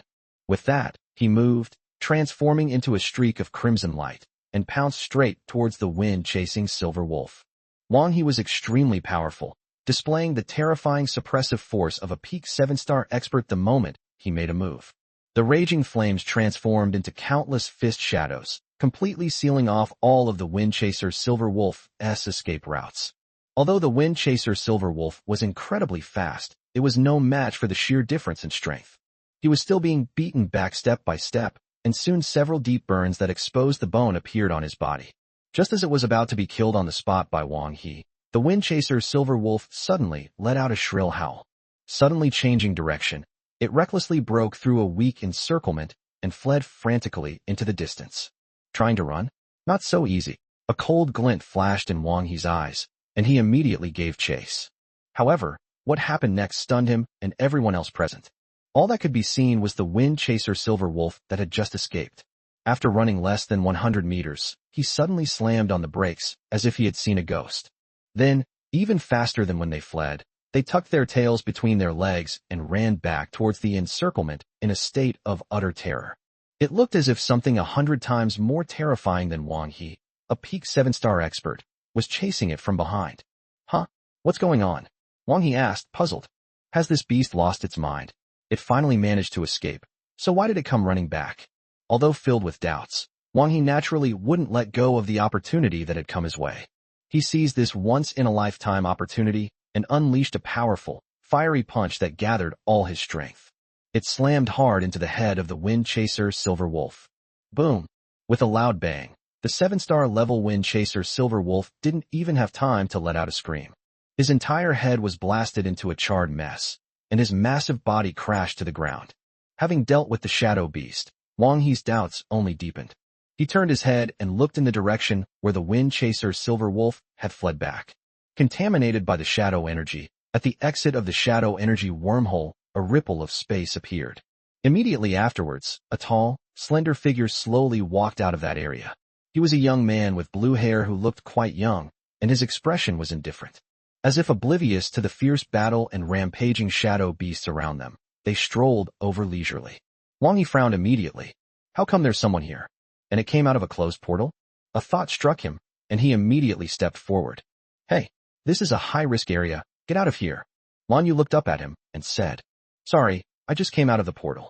With that, he moved, transforming into a streak of crimson light, and pounced straight towards the wind-chasing silver wolf. Wang He was extremely powerful, displaying the terrifying suppressive force of a peak 7-star expert the moment he made a move. The raging flames transformed into countless fist shadows, completely sealing off all of the Wind Chaser Silver Wolf's escape routes. Although the Wind Chaser Silver Wolf was incredibly fast, it was no match for the sheer difference in strength. He was still being beaten back step by step, and soon several deep burns that exposed the bone appeared on his body. Just as it was about to be killed on the spot by Wang He, the Wind Chaser Silver Wolf suddenly let out a shrill howl. Suddenly changing direction, it recklessly broke through a weak encirclement and fled frantically into the distance. Trying to run? Not so easy. A cold glint flashed in Wang He's eyes, and he immediately gave chase. However, what happened next stunned him and everyone else present. All that could be seen was the Wind Chaser Silver Wolf that had just escaped. After running less than 100 meters, he suddenly slammed on the brakes as if he had seen a ghost. Then, even faster than when they fled, they tucked their tails between their legs and ran back towards the encirclement in a state of utter terror. It looked as if something 100 times more terrifying than Wang He, a peak 7-star expert, was chasing it from behind. Huh? What's going on? Wang He asked, puzzled. Has this beast lost its mind? It finally managed to escape, so why did it come running back? Although filled with doubts, Wang He naturally wouldn't let go of the opportunity that had come his way. He seized this once-in-a-lifetime opportunity and unleashed a powerful, fiery punch that gathered all his strength. It slammed hard into the head of the Wind Chaser Silver Wolf. Boom! With a loud bang, the 7-star level Wind Chaser Silver Wolf didn't even have time to let out a scream. His entire head was blasted into a charred mess, and his massive body crashed to the ground. Having dealt with the shadow beast, Wang He's doubts only deepened. He turned his head and looked in the direction where the Wind Chaser Silver Wolf had fled back. Contaminated by the shadow energy, at the exit of the shadow energy wormhole, a ripple of space appeared. Immediately afterwards, a tall, slender figure slowly walked out of that area. He was a young man with blue hair who looked quite young, and his expression was indifferent. As if oblivious to the fierce battle and rampaging shadow beasts around them, they strolled over leisurely. Wang He frowned immediately. How come there's someone here? And it came out of a closed portal? A thought struck him, and he immediately stepped forward. Hey, this is a high-risk area. Get out of here. Wang Yu looked up at him and said, Sorry, I just came out of the portal.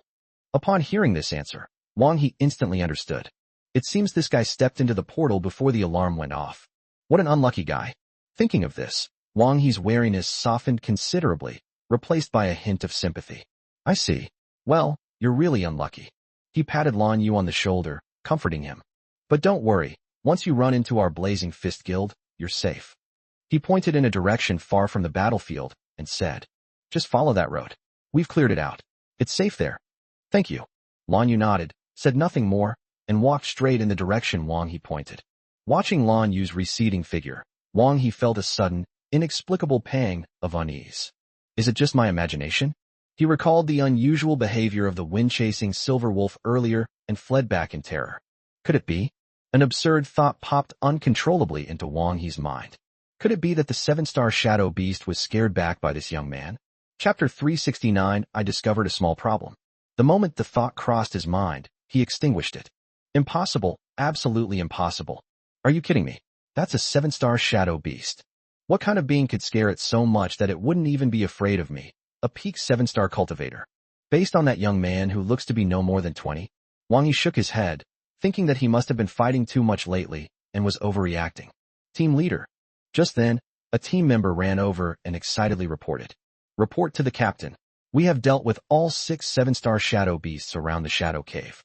Upon hearing this answer, Wang He instantly understood. It seems this guy stepped into the portal before the alarm went off. What an unlucky guy. Thinking of this, Wang He's wariness softened considerably, replaced by a hint of sympathy. I see. Well, you're really unlucky. He patted Lan Yu on the shoulder, comforting him. But don't worry, once you run into our Blazing Fist Guild, you're safe. He pointed in a direction far from the battlefield and said, Just follow that road. We've cleared it out. It's safe there. Thank you. Lan Yu nodded, said nothing more, and walked straight in the direction Wang He pointed. Watching Lan Yu's receding figure, Wang He felt a sudden, inexplicable pang of unease. Is it just my imagination? He recalled the unusual behavior of the wind-chasing silver wolf earlier and fled back in terror. Could it be? An absurd thought popped uncontrollably into Wang He's mind. Could it be that the 7-star shadow beast was scared back by this young man? Chapter 369, I discovered a small problem. The moment the thought crossed his mind, he extinguished it. Impossible, absolutely impossible. Are you kidding me? That's a 7-star shadow beast. What kind of being could scare it so much that it wouldn't even be afraid of me? A peak 7-star cultivator. Based on that young man who looks to be no more than 20, Wang He shook his head, thinking that he must have been fighting too much lately and was overreacting. Team leader. Just then, a team member ran over and excitedly reported. Report to the captain. We have dealt with all 6 7-star shadow beasts around the shadow cave.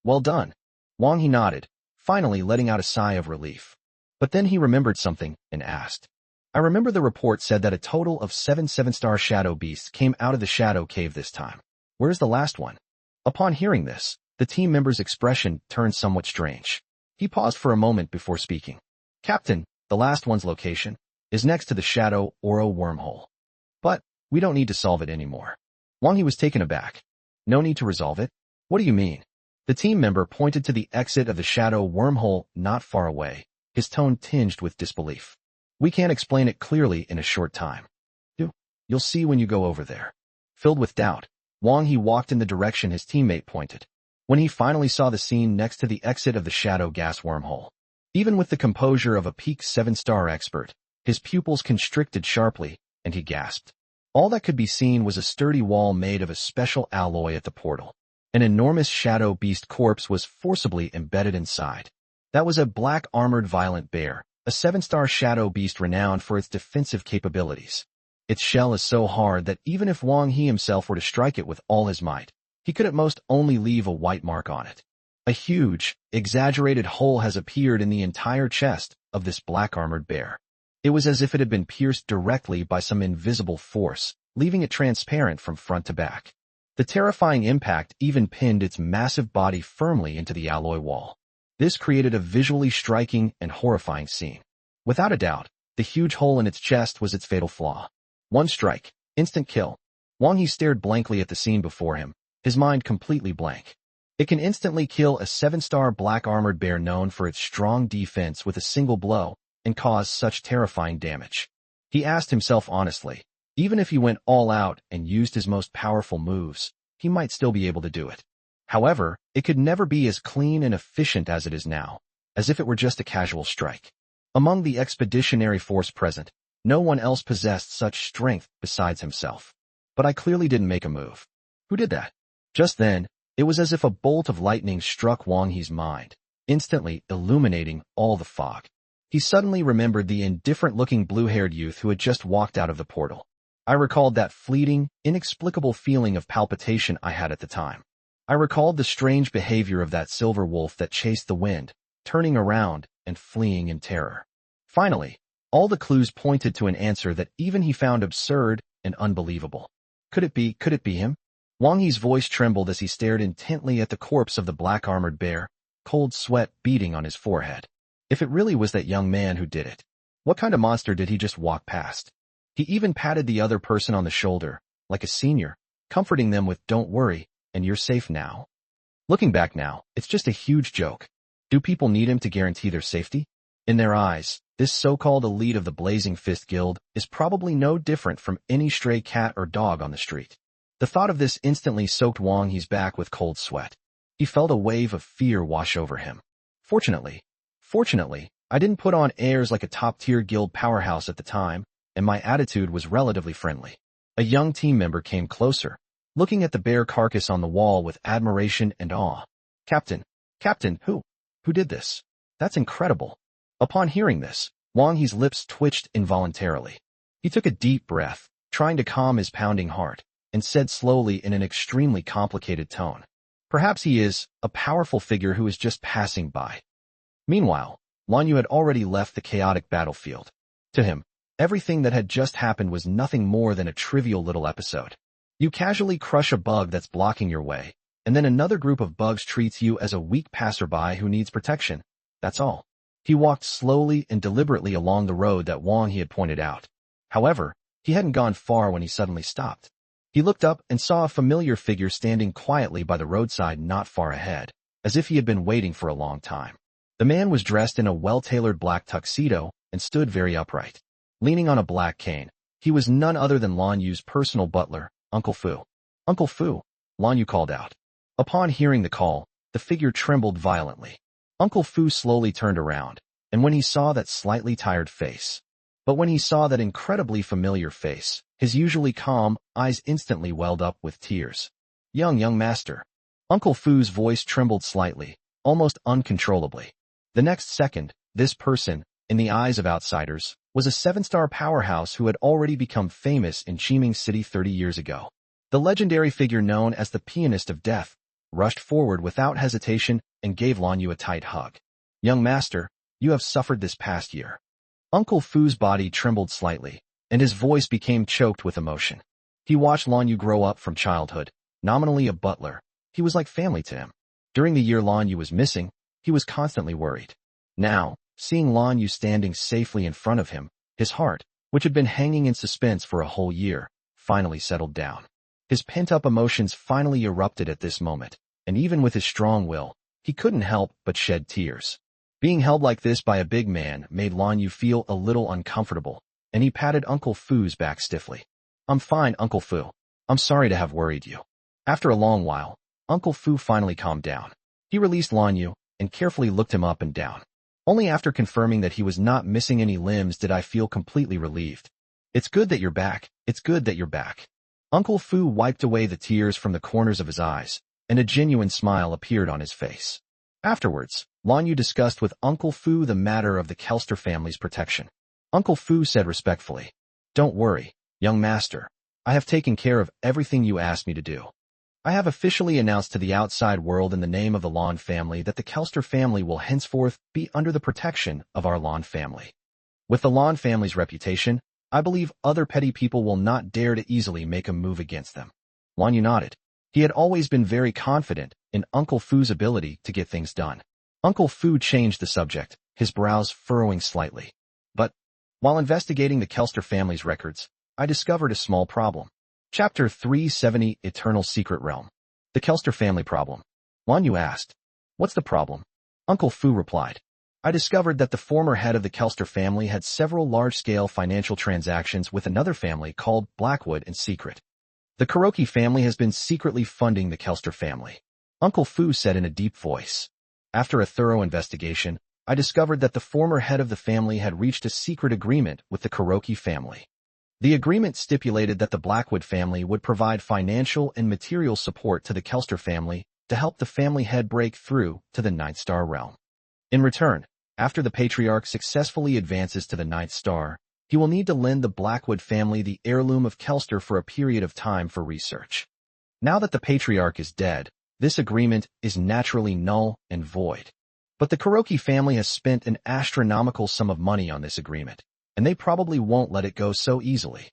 Well done. Wang He nodded, finally letting out a sigh of relief. But then he remembered something and asked. I remember the report said that a total of 7 7-star shadow beasts came out of the shadow cave this time. Where's the last one? Upon hearing this, the team member's expression turned somewhat strange. He paused for a moment before speaking. Captain, the last one's location is next to the Shadow Oro wormhole. But we don't need to solve it anymore. Wang He was taken aback. No need to resolve it? What do you mean? The team member pointed to the exit of the Shadow wormhole not far away, his tone tinged with disbelief. We can't explain it clearly in a short time. You'll see when you go over there. Filled with doubt, Wang He walked in the direction his teammate pointed. When he finally saw the scene next to the exit of the shadow gas wormhole, even with the composure of a peak 7-star expert, his pupils constricted sharply, and he gasped. All that could be seen was a sturdy wall made of a special alloy at the portal. An enormous shadow beast corpse was forcibly embedded inside. That was a black armored violent bear, a 7-star shadow beast renowned for its defensive capabilities. Its shell is so hard that even if Wang He himself were to strike it with all his might, he could at most only leave a white mark on it. A huge, exaggerated hole has appeared in the entire chest of this black armored bear. It was as if it had been pierced directly by some invisible force, leaving it transparent from front to back. The terrifying impact even pinned its massive body firmly into the alloy wall. This created a visually striking and horrifying scene. Without a doubt, the huge hole in its chest was its fatal flaw. One strike, instant kill. Wang He stared blankly at the scene before him, his mind completely blank. It can instantly kill a 7-star black armored bear known for its strong defense with a single blow and cause such terrifying damage. He asked himself honestly, even if he went all out and used his most powerful moves, he might still be able to do it. However, it could never be as clean and efficient as it is now, as if it were just a casual strike. Among the expeditionary force present, no one else possessed such strength besides himself. But I clearly didn't make a move. Who did that? Just then, it was as if a bolt of lightning struck Wang He's mind, instantly illuminating all the fog. He suddenly remembered the indifferent-looking blue-haired youth who had just walked out of the portal. I recalled that fleeting, inexplicable feeling of palpitation I had at the time. I recalled the strange behavior of that silver wolf that chased the wind, turning around and fleeing in terror. Finally, all the clues pointed to an answer that even he found absurd and unbelievable. Could it be him? Wang He's voice trembled as he stared intently at the corpse of the black armored bear, cold sweat beading on his forehead. If it really was that young man who did it, what kind of monster did he just walk past? He even patted the other person on the shoulder, like a senior, comforting them with "Don't worry, and you're safe now." Looking back now, it's just a huge joke. Do people need him to guarantee their safety? In their eyes, this so-called elite of the Blazing Fist Guild is probably no different from any stray cat or dog on the street. The thought of this instantly soaked Wang He's back with cold sweat. He felt a wave of fear wash over him. Fortunately, I didn't put on airs like a top-tier guild powerhouse at the time, and my attitude was relatively friendly. A young team member came closer, looking at the bear carcass on the wall with admiration and awe. Captain, who did this? That's incredible. Upon hearing this, Wang He's lips twitched involuntarily. He took a deep breath, trying to calm his pounding heart, and said slowly in an extremely complicated tone, "Perhaps he is a powerful figure who is just passing by." Meanwhile, Lanyu had already left the chaotic battlefield. To him, everything that had just happened was nothing more than a trivial little episode. You casually crush a bug that's blocking your way, and then another group of bugs treats you as a weak passerby who needs protection. That's all. He walked slowly and deliberately along the road that Wang He had pointed out. However, he hadn't gone far when he suddenly stopped. He looked up and saw a familiar figure standing quietly by the roadside not far ahead, as if he had been waiting for a long time. The man was dressed in a well-tailored black tuxedo and stood very upright. Leaning on a black cane, he was none other than Lan Yu's personal butler, Uncle Fu. "Uncle Fu," Lan Yu called out. Upon hearing the call, the figure trembled violently. Uncle Fu slowly turned around, and when he saw that slightly tired face, incredibly familiar face, his usually calm eyes instantly welled up with tears. Young master." Uncle Fu's voice trembled slightly, almost uncontrollably. The next second, this person, in the eyes of outsiders, was a 7-star powerhouse who had already become famous in Chiming City 30 years ago. The legendary figure known as the Pianist of Death rushed forward without hesitation and gave Lan Yu a tight hug. "Young master, you have suffered this past year." Uncle Fu's body trembled slightly, and his voice became choked with emotion. He watched Lan Yu grow up from childhood, nominally a butler. He was like family to him. During the year Lan Yu was missing, he was constantly worried. Now, seeing Lan Yu standing safely in front of him, his heart, which had been hanging in suspense for a whole year, finally settled down. His pent-up emotions finally erupted at this moment, and even with his strong will, he couldn't help but shed tears. Being held like this by a big man made Lan Yu feel a little uncomfortable, and he patted Uncle Fu's back stiffly. "I'm fine, Uncle Fu. I'm sorry to have worried you." After a long while, Uncle Fu finally calmed down. He released Lan Yu and carefully looked him up and down. Only after confirming that he was not missing any limbs did I feel completely relieved. It's good that you're back. It's good that you're back. Uncle Fu wiped away the tears from the corners of his eyes, and a genuine smile appeared on his face. Afterwards, Lan Yu discussed with Uncle Fu the matter of the Kelster family's protection. Uncle Fu said respectfully, "Don't worry, young master. I have taken care of everything you asked me to do. I have officially announced to the outside world in the name of the Lan family that the Kelster family will henceforth be under the protection of our Lan family. With the Lan family's reputation, I believe other petty people will not dare to easily make a move against them." Lan Yu nodded. He had always been very confident in Uncle Fu's ability to get things done. Uncle Fu changed the subject, his brows furrowing slightly. "But, while investigating the Kelster family's records, I discovered a small problem." Chapter 370, Eternal Secret Realm. The Kelster family problem. Lan Yu asked, "What's the problem?" Uncle Fu replied, "I discovered that the former head of the Kelster family had several large-scale financial transactions with another family called Blackwood in secret. The Kuroki family has been secretly funding the Kelster family," Uncle Fu said in a deep voice. "After a thorough investigation, I discovered that the former head of the family had reached a secret agreement with the Kuroki family. The agreement stipulated that the Blackwood family would provide financial and material support to the Kelster family to help the family head break through to the Ninth Star realm. In return, after the patriarch successfully advances to the Ninth Star, he will need to lend the Blackwood family the heirloom of Kelster for a period of time for research. Now that the patriarch is dead, this agreement is naturally null and void. But the Kuroki family has spent an astronomical sum of money on this agreement, and they probably won't let it go so easily."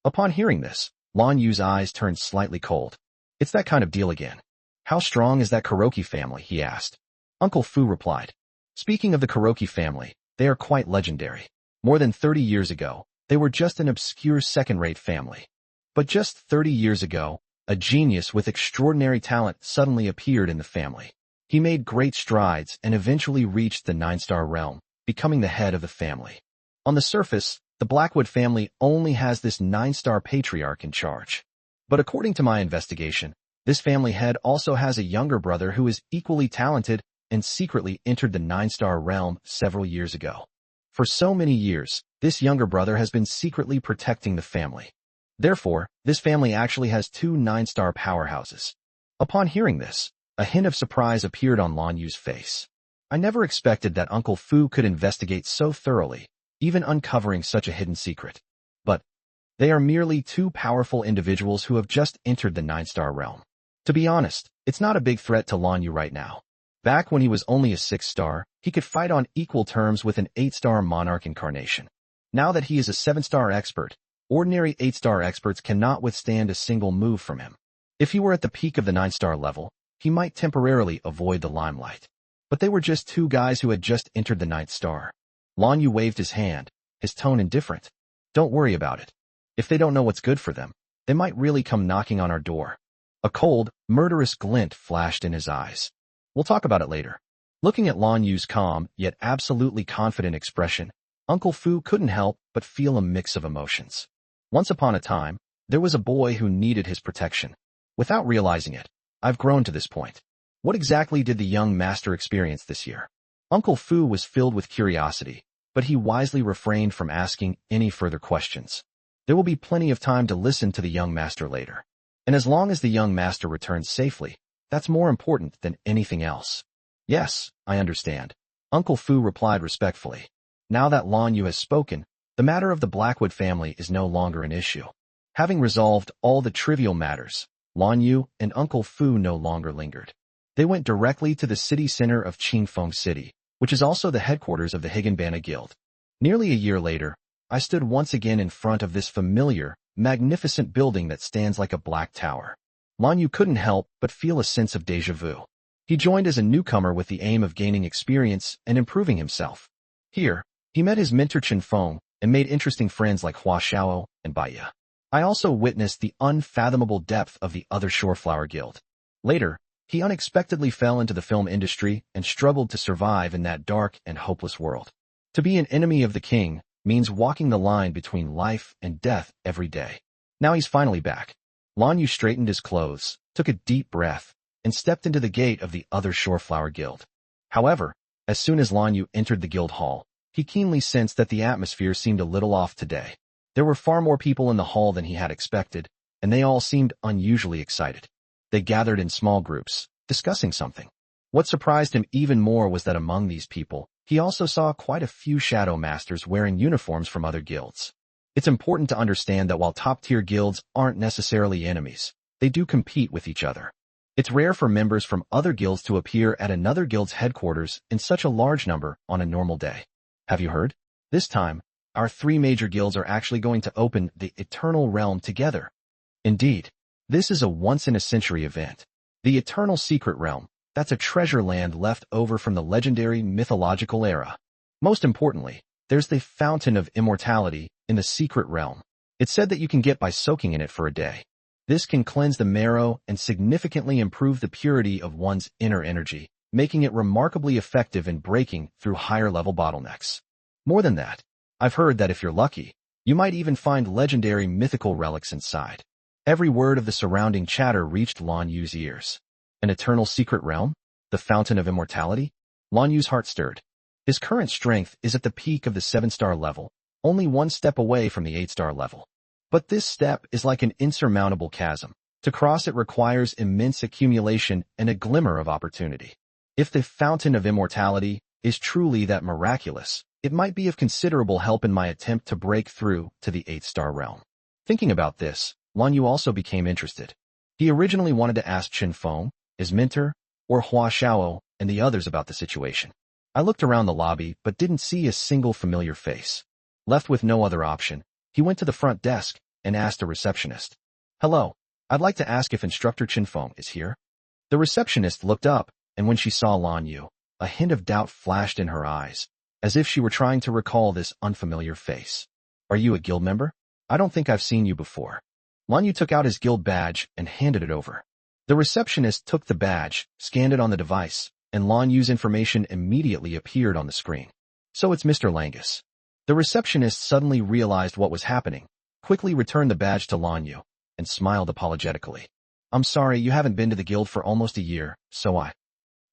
Upon hearing this, Lan Yu's eyes turned slightly cold. "It's that kind of deal again. How strong is that Kuroki family?" he asked. Uncle Fu replied, "Speaking of the Kuroki family, they are quite legendary. More than 30 years ago, they were just an obscure second-rate family. But just 30 years ago, a genius with extraordinary talent suddenly appeared in the family. He made great strides and eventually reached the Nine-Star realm, becoming the head of the family. On the surface, the Blackwood family only has this Nine-Star patriarch in charge. But according to my investigation, this family head also has a younger brother who is equally talented and secretly entered the Nine-Star realm several years ago. For so many years, this younger brother has been secretly protecting the family. Therefore, this family actually has two Nine-Star powerhouses." Upon hearing this, a hint of surprise appeared on Lan Yu's face. I never expected that Uncle Fu could investigate so thoroughly, even uncovering such a hidden secret. But they are merely two powerful individuals who have just entered the Nine-Star realm. To be honest, it's not a big threat to Lan Yu right now. Back when he was only a 6-star, he could fight on equal terms with an 8-star monarch incarnation. Now that he is a 7-star expert, ordinary 8-star experts cannot withstand a single move from him. If he were at the peak of the 9-star level, he might temporarily avoid the limelight. But they were just two guys who had just entered the 9th star. Lan Yu waved his hand, his tone indifferent. "Don't worry about it. If they don't know what's good for them, they might really come knocking on our door." A cold, murderous glint flashed in his eyes. "We'll talk about it later." Looking at Lan Yu's calm, yet absolutely confident expression, Uncle Fu couldn't help but feel a mix of emotions. Once upon a time, there was a boy who needed his protection. Without realizing it, I've grown to this point. What exactly did the young master experience this year? Uncle Fu was filled with curiosity, but he wisely refrained from asking any further questions. There will be plenty of time to listen to the young master later. And as long as the young master returns safely, that's more important than anything else. "Yes, I understand," Uncle Fu replied respectfully. Now that Lan Yu has spoken, the matter of the Blackwood family is no longer an issue. Having resolved all the trivial matters, Lan Yu and Uncle Fu no longer lingered. They went directly to the city center of Qingfeng City, which is also the headquarters of the Higanbana Guild. Nearly a year later, I stood once again in front of this familiar, magnificent building that stands like a black tower. Lan Yu couldn't help but feel a sense of déjà vu. He joined as a newcomer with the aim of gaining experience and improving himself. Here, he met his mentor Chen Feng and made interesting friends like Hua Xiao and Bai Ye. I also witnessed the unfathomable depth of the other Shoreflower Guild. Later, he unexpectedly fell into the film industry and struggled to survive in that dark and hopeless world. To be an enemy of the king means walking the line between life and death every day. Now he's finally back. Lan Yu straightened his clothes, took a deep breath, and stepped into the gate of the other Shoreflower Guild. However, as soon as Lan Yu entered the guild hall, he keenly sensed that the atmosphere seemed a little off today. There were far more people in the hall than he had expected, and they all seemed unusually excited. They gathered in small groups, discussing something. What surprised him even more was that among these people, he also saw quite a few shadow masters wearing uniforms from other guilds. It's important to understand that while top-tier guilds aren't necessarily enemies, they do compete with each other. It's rare for members from other guilds to appear at another guild's headquarters in such a large number on a normal day. Have you heard? This time, our 3 major guilds are actually going to open the Eternal Realm together. Indeed, this is a once-in-a-century event. The Eternal Secret Realm, that's a treasure land left over from the legendary mythological era. Most importantly, there's the Fountain of Immortality in the Secret Realm. It's said that you can get by soaking in it for a day. This can cleanse the marrow and significantly improve the purity of one's inner energy, making it remarkably effective in breaking through higher-level bottlenecks. More than that, I've heard that if you're lucky, you might even find legendary mythical relics inside. Every word of the surrounding chatter reached Lan Yu's ears. An eternal secret realm? The Fountain of Immortality? Lan Yu's heart stirred. His current strength is at the peak of the 7-star level, only 1 step away from the 8-star level. But this step is like an insurmountable chasm. To cross it requires immense accumulation and a glimmer of opportunity. If the Fountain of Immortality is truly that miraculous, it might be of considerable help in my attempt to break through to the 8-star realm. Thinking about this, Lan Yu also became interested. He originally wanted to ask Chen Feng, his mentor, or Hua Xiao, and the others about the situation. I looked around the lobby but didn't see a single familiar face. Left with no other option, he went to the front desk and asked a receptionist. "Hello, I'd like to ask if Instructor Chen Feng is here." The receptionist looked up, and when she saw Lan Yu, a hint of doubt flashed in her eyes, as if she were trying to recall this unfamiliar face. "Are you a guild member? I don't think I've seen you before." Lan Yu took out his guild badge and handed it over. The receptionist took the badge, scanned it on the device, and Lan Yu's information immediately appeared on the screen. "So it's Mr. Langus." The receptionist suddenly realized what was happening, quickly returned the badge to Lan Yu, and smiled apologetically. "I'm sorry, you haven't been to the guild for almost a year, so I."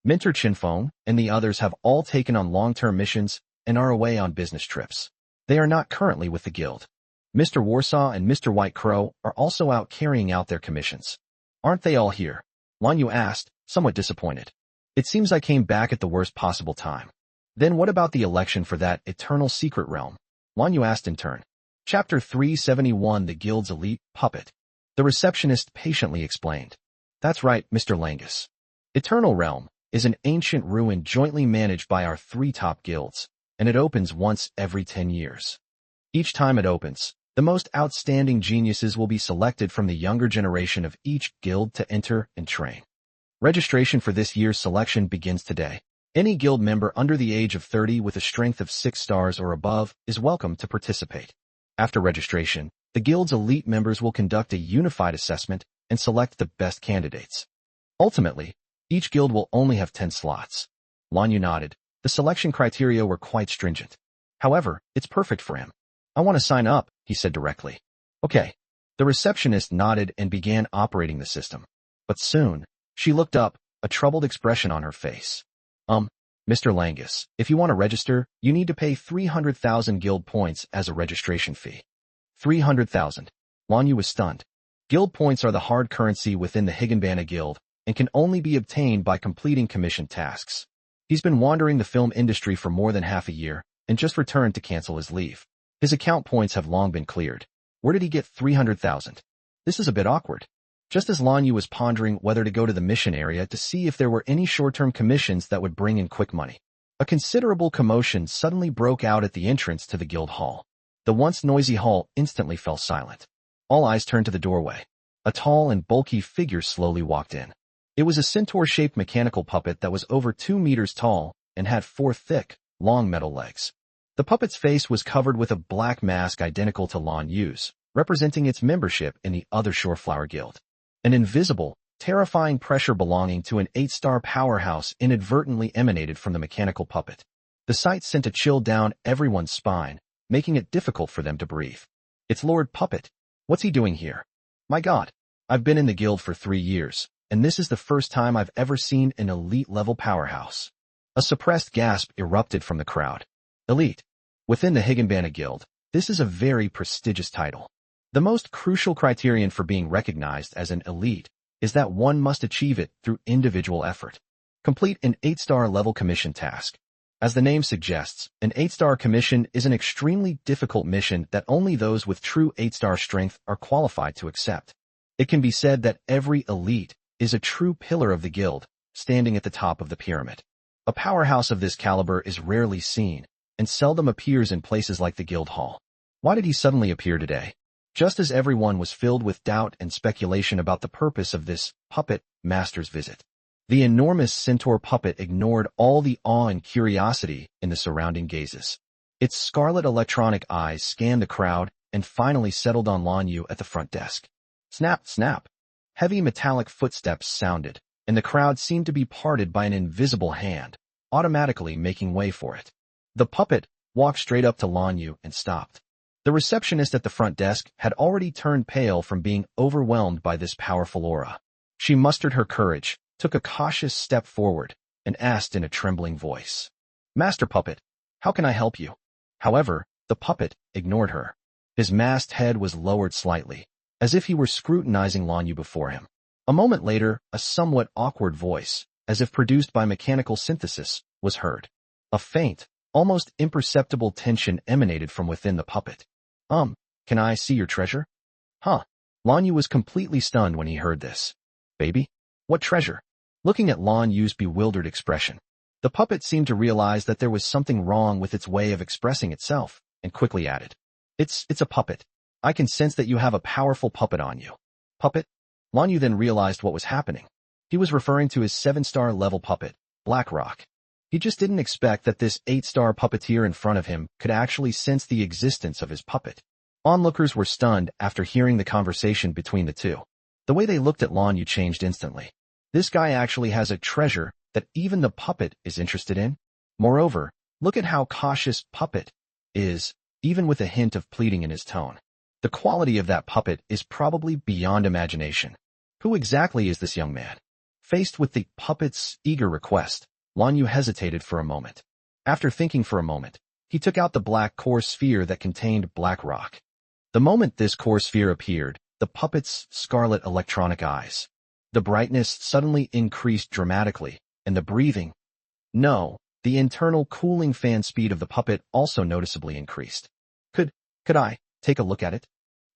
Mentor Chen Feng and the others have all taken on long-term missions and are away on business trips. They are not currently with the guild. Mr. Warsaw and Mr. White Crow are also out carrying out their commissions. "Aren't they all here?" Lan Yu asked, somewhat disappointed. "It seems I came back at the worst possible time." "Then what about the election for that eternal secret realm?" Lan Yu asked in turn. Chapter 371, The Guild's Elite Puppet. The receptionist patiently explained. "That's right, Mr. Langus. Eternal Realm is an ancient ruin jointly managed by our 3 top guilds, and it opens once every 10 years. Each time it opens, the most outstanding geniuses will be selected from the younger generation of each guild to enter and train. Registration for this year's selection begins today. Any guild member under the age of 30 with a strength of 6 stars or above is welcome to participate. After registration, the guild's elite members will conduct a unified assessment and select the best candidates. Ultimately, each guild will only have 10 slots." Lan Yu nodded. The selection criteria were quite stringent. However, it's perfect for him. "I want to sign up," he said directly. "Okay." The receptionist nodded and began operating the system. But soon, she looked up, a troubled expression on her face. Mr. Langus, if you want to register, you need to pay 300,000 guild points as a registration fee." 300,000. Lan Yu was stunned. Guild points are the hard currency within the Higanbana Guild and can only be obtained by completing commission tasks. He's been wandering the film industry for more than half a year and just returned to cancel his leave. His account points have long been cleared. Where did he get 300,000? This is a bit awkward. Just as Lan Yu was pondering whether to go to the mission area to see if there were any short-term commissions that would bring in quick money, a considerable commotion suddenly broke out at the entrance to the guild hall. The once noisy hall instantly fell silent. All eyes turned to the doorway. A tall and bulky figure slowly walked in. It was a centaur-shaped mechanical puppet that was over 2 meters tall and had 4 thick, long metal legs. The puppet's face was covered with a black mask identical to Lan Yu's, representing its membership in the other Shoreflower Guild. An invisible, terrifying pressure belonging to an 8-star powerhouse inadvertently emanated from the mechanical puppet. The sight sent a chill down everyone's spine, making it difficult for them to breathe. "It's Lord Puppet. What's he doing here? My God." I've been in the guild for 3 years, and this is the first time I've ever seen an elite-level powerhouse. A suppressed gasp erupted from the crowd. Elite. Within the Higginbana Guild, this is a very prestigious title. The most crucial criterion for being recognized as an elite is that one must achieve it through individual effort. Complete an 8-star level commission task. As the name suggests, an 8-star commission is an extremely difficult mission that only those with true 8-star strength are qualified to accept. It can be said that every elite is a true pillar of the guild, standing at the top of the pyramid. A powerhouse of this caliber is rarely seen, and seldom appears in places like the guild hall. Why did he suddenly appear today? Just as everyone was filled with doubt and speculation about the purpose of this puppet master's visit. The enormous centaur puppet ignored all the awe and curiosity in the surrounding gazes. Its scarlet electronic eyes scanned the crowd and finally settled on Lan Yu at the front desk. Snap, snap. Heavy metallic footsteps sounded, and the crowd seemed to be parted by an invisible hand, automatically making way for it. The puppet walked straight up to Lan Yu and stopped. The receptionist at the front desk had already turned pale from being overwhelmed by this powerful aura. She mustered her courage, took a cautious step forward, and asked in a trembling voice, "Master Puppet, how can I help you?" However, the puppet ignored her. His masked head was lowered slightly, as if he were scrutinizing Lan Yu before him. A moment later, a somewhat awkward voice, as if produced by mechanical synthesis, was heard. A faint, almost imperceptible tension emanated from within the puppet. Can I see your treasure?" Huh. Lan Yu was completely stunned when he heard this. "Baby? What treasure?" Looking at Lan Yu's bewildered expression, the puppet seemed to realize that there was something wrong with its way of expressing itself, and quickly added, It's a puppet. I can sense that you have a powerful puppet on you." Puppet? Lan Yu then realized what was happening. He was referring to his 7-star level puppet, Blackrock. He just didn't expect that this 8-star puppeteer in front of him could actually sense the existence of his puppet. Onlookers were stunned after hearing the conversation between the two. The way they looked at Lan Yu changed instantly. This guy actually has a treasure that even the puppet is interested in? Moreover, look at how cautious puppet is, even with a hint of pleading in his tone. The quality of that puppet is probably beyond imagination. Who exactly is this young man? Faced with the puppet's eager request, Lan Yu hesitated for a moment. After thinking for a moment, he took out the black core sphere that contained black rock. The moment this core sphere appeared, the puppet's scarlet electronic eyes. The brightness suddenly increased dramatically, and the breathing, the internal cooling fan speed of the puppet also noticeably increased. Could I take a look at it?"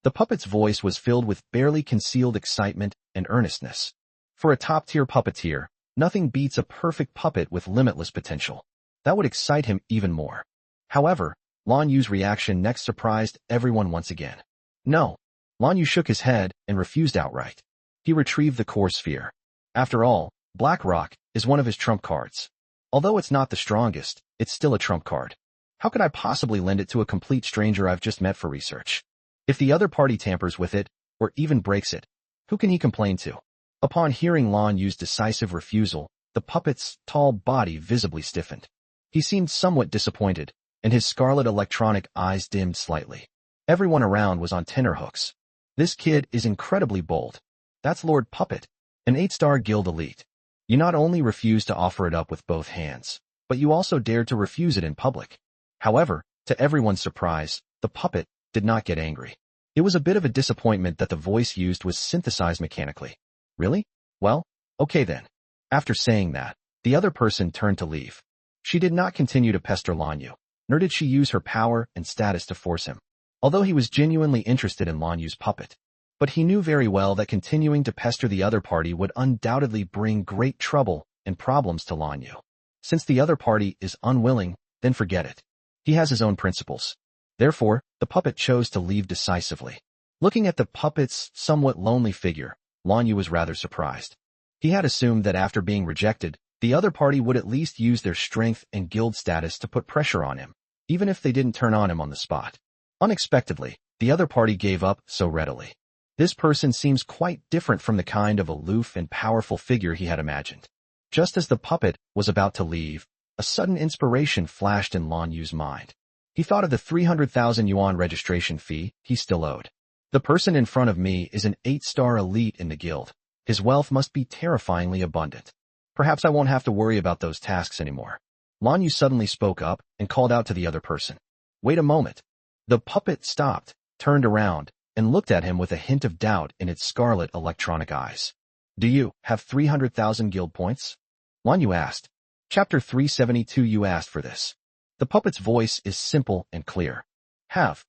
The puppet's voice was filled with barely concealed excitement and earnestness. For a top-tier puppeteer, nothing beats a perfect puppet with limitless potential. That would excite him even more. However, Lan Yu's reaction next surprised everyone once again. No. Lan Yu shook his head and refused outright. He retrieved the core sphere. After all, Blackrock is one of his trump cards. Although it's not the strongest, it's still a trump card. How could I possibly lend it to a complete stranger I've just met for research? If the other party tampers with it, or even breaks it, who can he complain to? Upon hearing Lan Yu's decisive refusal, the puppet's tall body visibly stiffened. He seemed somewhat disappointed, and his scarlet electronic eyes dimmed slightly. Everyone around was on tenterhooks. This kid is incredibly bold. That's Lord Puppet, an 8-star guild elite. You not only refused to offer it up with both hands, but you also dared to refuse it in public. However, to everyone's surprise, the puppet did not get angry. It was a bit of a disappointment that the voice used was synthesized mechanically. Really? Well, okay then. After saying that, the other person turned to leave. She did not continue to pester Lan Yu, nor did she use her power and status to force him. Although he was genuinely interested in Lan Yu's puppet. But he knew very well that continuing to pester the other party would undoubtedly bring great trouble and problems to Lan Yu. Since the other party is unwilling, then forget it. He has his own principles. Therefore, the puppet chose to leave decisively. Looking at the puppet's somewhat lonely figure, Lan Yu was rather surprised. He had assumed that after being rejected, the other party would at least use their strength and guild status to put pressure on him, even if they didn't turn on him on the spot. Unexpectedly, the other party gave up so readily. This person seems quite different from the kind of aloof and powerful figure he had imagined. Just as the puppet was about to leave, a sudden inspiration flashed in Lan Yu's mind. He thought of the 300,000 yuan registration fee he still owed. The person in front of me is an 8-star elite in the guild. His wealth must be terrifyingly abundant. Perhaps I won't have to worry about those tasks anymore. Lan Yu suddenly spoke up and called out to the other person. Wait a moment. The puppet stopped, turned around, and looked at him with a hint of doubt in its scarlet electronic eyes. Do you have 300,000 guild points? Lan Yu asked. Chapter 372. You asked for this. The puppet's voice is simple and clear. Have.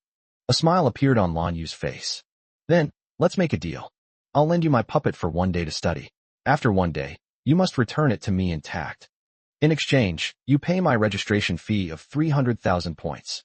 A smile appeared on Lan Yu's face. Then, let's make a deal. I'll lend you my puppet for 1 day to study. After 1 day, you must return it to me intact. In exchange, you pay my registration fee of 300,000 points.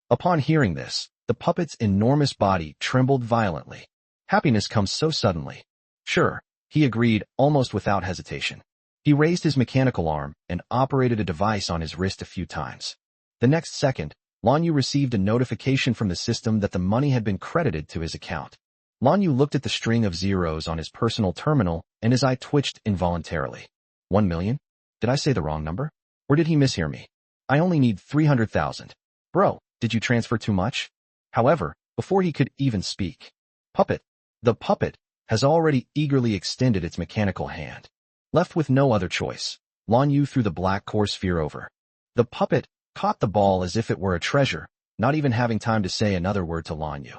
Upon hearing this, the puppet's enormous body trembled violently. Happiness comes so suddenly. Sure, he agreed almost without hesitation. He raised his mechanical arm and operated a device on his wrist a few times. The next second, Lan Yu received a notification from the system that the money had been credited to his account. Lan Yu looked at the string of zeros on his personal terminal and his eye twitched involuntarily. 1 million? Did I say the wrong number? Or did he mishear me? I only need 300,000. Bro, did you transfer too much? However, before he could even speak, the puppet has already eagerly extended its mechanical hand. Left with no other choice, Lan Yu threw the black core sphere over. The puppet caught the ball as if it were a treasure, not even having time to say another word to Lan Yu.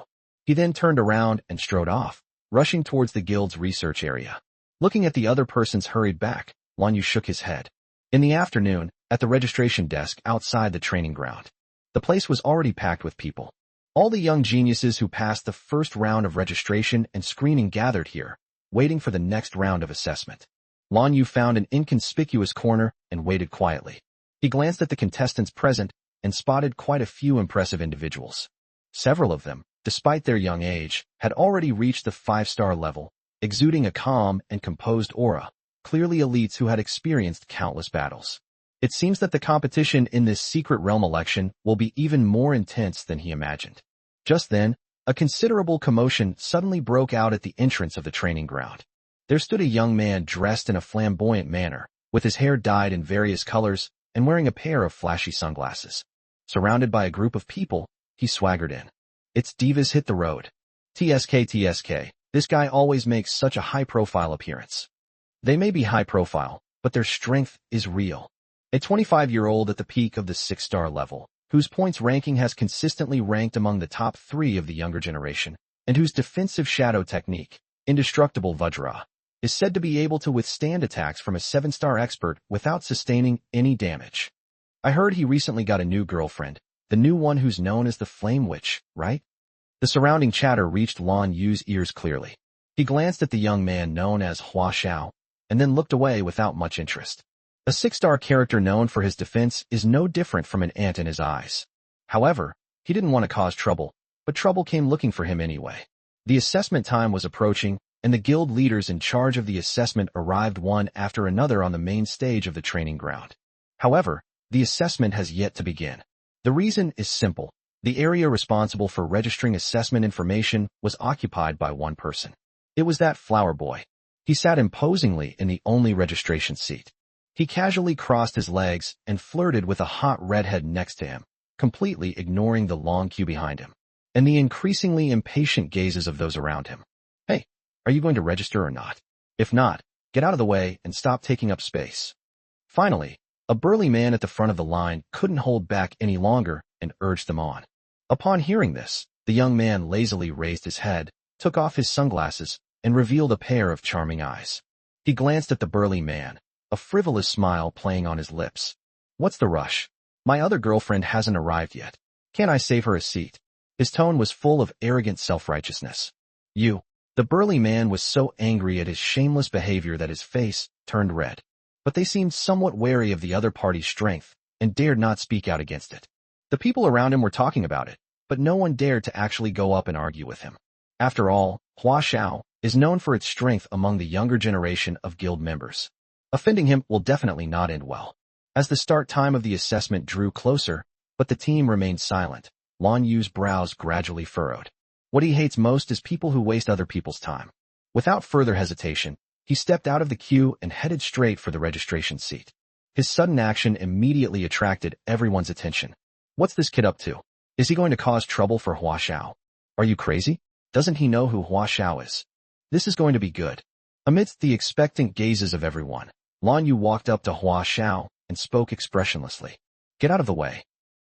He then turned around and strode off, rushing towards the guild's research area. Looking at the other person's hurried back, Lan Yu shook his head. In the afternoon, at the registration desk outside the training ground, the place was already packed with people. All the young geniuses who passed the first round of registration and screening gathered here, waiting for the next round of assessment. Lan Yu found an inconspicuous corner and waited quietly. He glanced at the contestants present and spotted quite a few impressive individuals. Several of them, despite their young age, had already reached the 5-star level, exuding a calm and composed aura, clearly elites who had experienced countless battles. It seems that the competition in this secret realm election will be even more intense than he imagined. Just then, a considerable commotion suddenly broke out at the entrance of the training ground. There stood a young man dressed in a flamboyant manner, with his hair dyed in various colors and wearing a pair of flashy sunglasses. Surrounded by a group of people, he swaggered in. It's Divas Hit the Road. TSK, this guy always makes such a high-profile appearance. They may be high-profile, but their strength is real. A 25-year-old at the peak of the 6-star level, whose points ranking has consistently ranked among the top 3 of the younger generation, and whose defensive shadow technique, Indestructible Vajra, is said to be able to withstand attacks from a 7-star expert without sustaining any damage. I heard he recently got a new girlfriend, the new one who's known as the Flame Witch, right? The surrounding chatter reached Lan Yu's ears clearly. He glanced at the young man known as Hua Xiao, and then looked away without much interest. A 6-star character known for his defense is no different from an ant in his eyes. However, he didn't want to cause trouble, but trouble came looking for him anyway. The assessment time was approaching, and the guild leaders in charge of the assessment arrived one after another on the main stage of the training ground. However, the assessment has yet to begin. The reason is simple. The area responsible for registering assessment information was occupied by one person. It was that flower boy. He sat imposingly in the only registration seat. He casually crossed his legs and flirted with a hot redhead next to him, completely ignoring the long queue behind him, and the increasingly impatient gazes of those around him. Hey, are you going to register or not? If not, get out of the way and stop taking up space. Finally, a burly man at the front of the line couldn't hold back any longer and urged them on. Upon hearing this, the young man lazily raised his head, took off his sunglasses, and revealed a pair of charming eyes. He glanced at the burly man, a frivolous smile playing on his lips. What's the rush? My other girlfriend hasn't arrived yet. Can't I save her a seat? His tone was full of arrogant self-righteousness. The burly man was so angry at his shameless behavior that his face turned red. But they seemed somewhat wary of the other party's strength and dared not speak out against it. The people around him were talking about it, but no one dared to actually go up and argue with him. After all, Hua Xiao is known for its strength among the younger generation of guild members. Offending him will definitely not end well. As the start time of the assessment drew closer, but the team remained silent, Lan Yu's brows gradually furrowed. What he hates most is people who waste other people's time. Without further hesitation, he stepped out of the queue and headed straight for the registration seat. His sudden action immediately attracted everyone's attention. What's this kid up to? Is he going to cause trouble for Hua Xiao? Are you crazy? Doesn't he know who Hua Xiao is? This is going to be good. Amidst the expectant gazes of everyone, Lan Yu walked up to Hua Xiao and spoke expressionlessly. Get out of the way.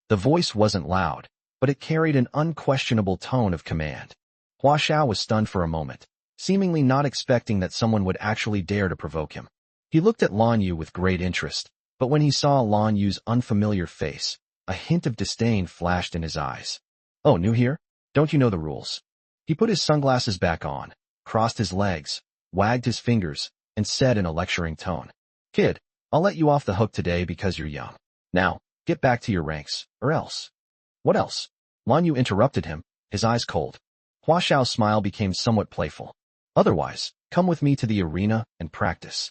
The voice wasn't loud, but it carried an unquestionable tone of command. Hua Xiao was stunned for a moment, seemingly not expecting that someone would actually dare to provoke him. He looked at Lan Yu with great interest, but when he saw Lan Yu's unfamiliar face, a hint of disdain flashed in his eyes. Oh, new here? Don't you know the rules? He put his sunglasses back on, crossed his legs, wagged his fingers, and said in a lecturing tone, Kid, I'll let you off the hook today because you're young. Now, get back to your ranks, or else. What else? Lan Yu interrupted him, his eyes cold. Hua Xiao's smile became somewhat playful. Otherwise, come with me to the arena and practice.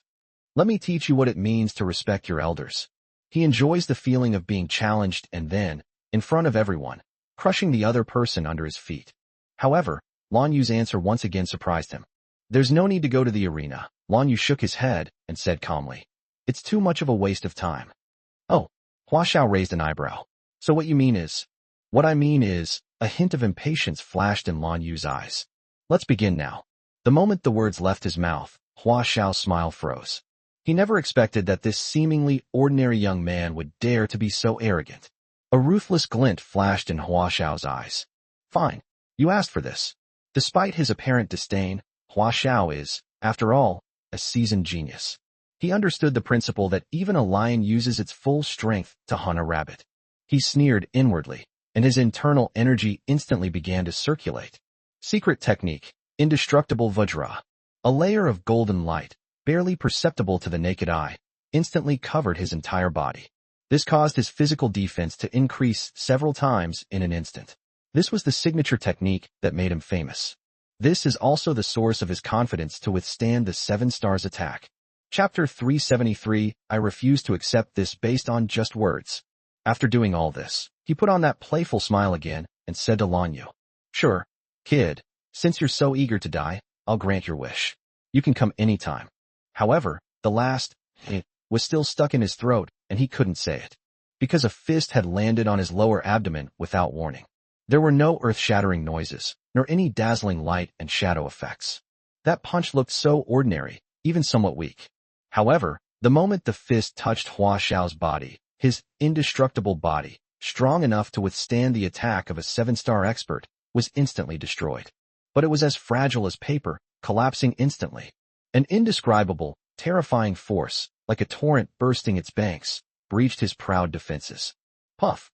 Let me teach you what it means to respect your elders. He enjoys the feeling of being challenged and then, in front of everyone, crushing the other person under his feet. However, Lan Yu's answer once again surprised him. There's no need to go to the arena. Lan Yu shook his head and said calmly. It's too much of a waste of time. Oh, Hua Xiao raised an eyebrow. So what you mean is? What I mean is, a hint of impatience flashed in Lan Yu's eyes. Let's begin now. The moment the words left his mouth, Hua Xiao's smile froze. He never expected that this seemingly ordinary young man would dare to be so arrogant. A ruthless glint flashed in Hua Xiao's eyes. Fine, you asked for this. Despite his apparent disdain, Hua Xiao is, after all, a seasoned genius. He understood the principle that even a lion uses its full strength to hunt a rabbit. He sneered inwardly, and his internal energy instantly began to circulate. Secret technique, indestructible Vajra. A layer of golden light, barely perceptible to the naked eye, instantly covered his entire body. This caused his physical defense to increase several times in an instant. This was the signature technique that made him famous. This is also the source of his confidence to withstand the 7 stars attack. Chapter 373, I refuse to accept this based on just words. After doing all this, he put on that playful smile again and said to Lan Yu, Sure, kid, since you're so eager to die, I'll grant your wish. You can come anytime. However, the last was still stuck in his throat, and he couldn't say it, because a fist had landed on his lower abdomen without warning. There were no earth-shattering noises, nor any dazzling light and shadow effects. That punch looked so ordinary, even somewhat weak. However, the moment the fist touched Hua Xiao's body, his indestructible body, strong enough to withstand the attack of a 7-star expert, was instantly destroyed. But it was as fragile as paper, collapsing instantly. An indescribable, terrifying force, like a torrent bursting its banks, breached his proud defenses. Puff!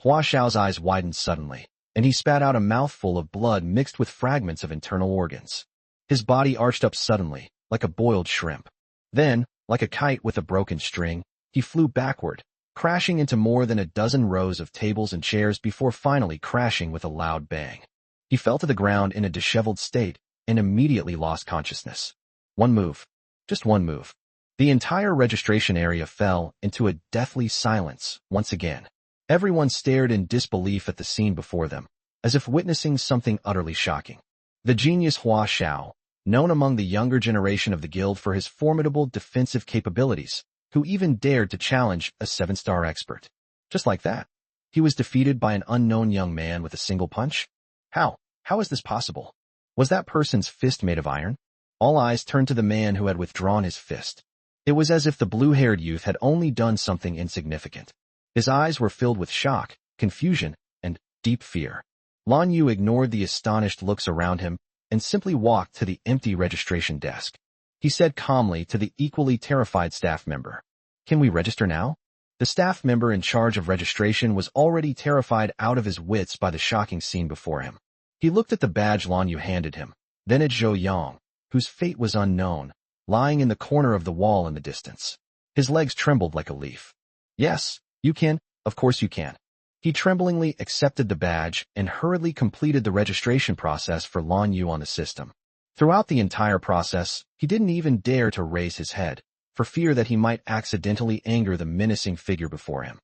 Hua Xiao's eyes widened suddenly, and he spat out a mouthful of blood mixed with fragments of internal organs. His body arched up suddenly, like a boiled shrimp. Then, like a kite with a broken string, he flew backward, crashing into more than a dozen rows of tables and chairs before finally crashing with a loud bang. He fell to the ground in a disheveled state and immediately lost consciousness. One move. Just one move. The entire registration area fell into a deathly silence once again. Everyone stared in disbelief at the scene before them, as if witnessing something utterly shocking. The genius Hua Xiao, known among the younger generation of the guild for his formidable defensive capabilities, who even dared to challenge a 7-star expert. Just like that, he was defeated by an unknown young man with a single punch? How? How is this possible? Was that person's fist made of iron? All eyes turned to the man who had withdrawn his fist. It was as if the blue-haired youth had only done something insignificant. His eyes were filled with shock, confusion, and deep fear. Lan Yu ignored the astonished looks around him and simply walked to the empty registration desk. He said calmly to the equally terrified staff member, Can we register now? The staff member in charge of registration was already terrified out of his wits by the shocking scene before him. He looked at the badge Lan Yu handed him, then at Zhou Yang, whose fate was unknown, lying in the corner of the wall in the distance. His legs trembled like a leaf. Yes, you can, of course you can. He tremblingly accepted the badge and hurriedly completed the registration process for Lan Yu on the system. Throughout the entire process, he didn't even dare to raise his head, for fear that he might accidentally anger the menacing figure before him.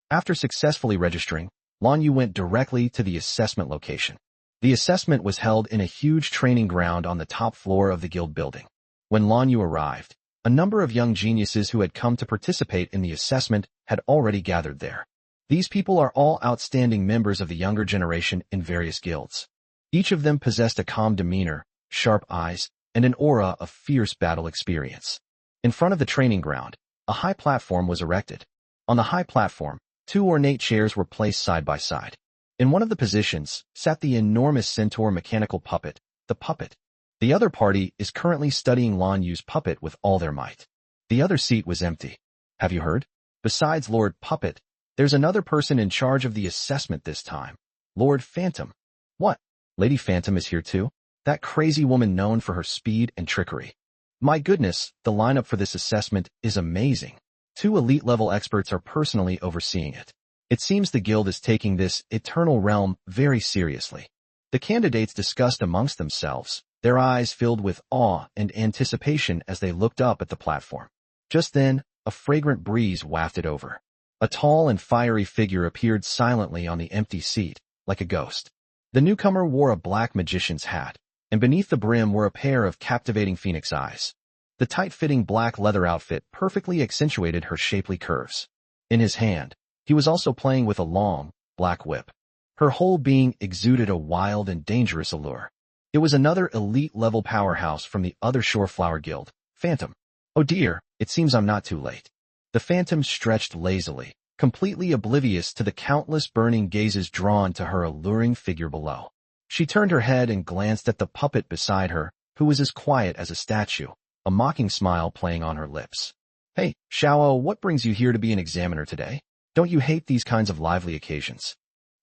After successfully registering, Lan Yu went directly to the assessment location. The assessment was held in a huge training ground on the top floor of the guild building. When Lan Yu arrived, a number of young geniuses who had come to participate in the assessment had already gathered there. These people are all outstanding members of the younger generation in various guilds. Each of them possessed a calm demeanor, sharp eyes, and an aura of fierce battle experience. In front of the training ground, a high platform was erected. On the high platform, two ornate chairs were placed side by side. In one of the positions sat the enormous centaur mechanical puppet, the puppet. The other party is currently studying Lan Yu's puppet with all their might. The other seat was empty. Have you heard? Besides Lord Puppet, there's another person in charge of the assessment this time. Lord Phantom. What? Lady Phantom is here too? That crazy woman known for her speed and trickery. My goodness, the lineup for this assessment is amazing. Two elite-level experts are personally overseeing it. It seems the guild is taking this eternal realm very seriously. The candidates discussed amongst themselves, their eyes filled with awe and anticipation as they looked up at the platform. Just then, a fragrant breeze wafted over. A tall and fiery figure appeared silently on the empty seat, like a ghost. The newcomer wore a black magician's hat, and beneath the brim were a pair of captivating phoenix eyes. The tight-fitting black leather outfit perfectly accentuated her shapely curves. In his hand, he was also playing with a long, black whip. Her whole being exuded a wild and dangerous allure. It was another elite-level powerhouse from the other Shoreflower Guild, Phantom. Oh dear, it seems I'm not too late. The Phantom stretched lazily, completely oblivious to the countless burning gazes drawn to her alluring figure below. She turned her head and glanced at the puppet beside her, who was as quiet as a statue, a mocking smile playing on her lips. Hey, Xiao, what brings you here to be an examiner today? Don't you hate these kinds of lively occasions?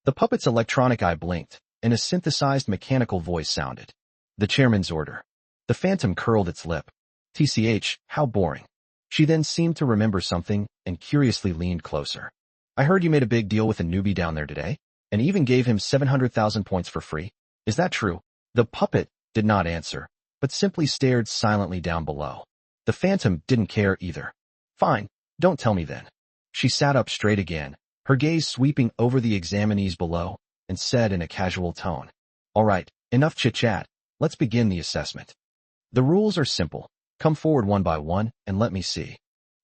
The puppet's electronic eye blinked, and a synthesized mechanical voice sounded. The chairman's order. The Phantom curled its lip. TCH, how boring. She then seemed to remember something and curiously leaned closer. I heard you made a big deal with a newbie down there today, and even gave him 700,000 points for free. Is that true? The puppet did not answer, but simply stared silently down below. The Phantom didn't care either. Fine, don't tell me then. She sat up straight again, her gaze sweeping over the examinees below, and said in a casual tone, All right, enough chit-chat, let's begin the assessment. The rules are simple. Come forward one by one, and let me see.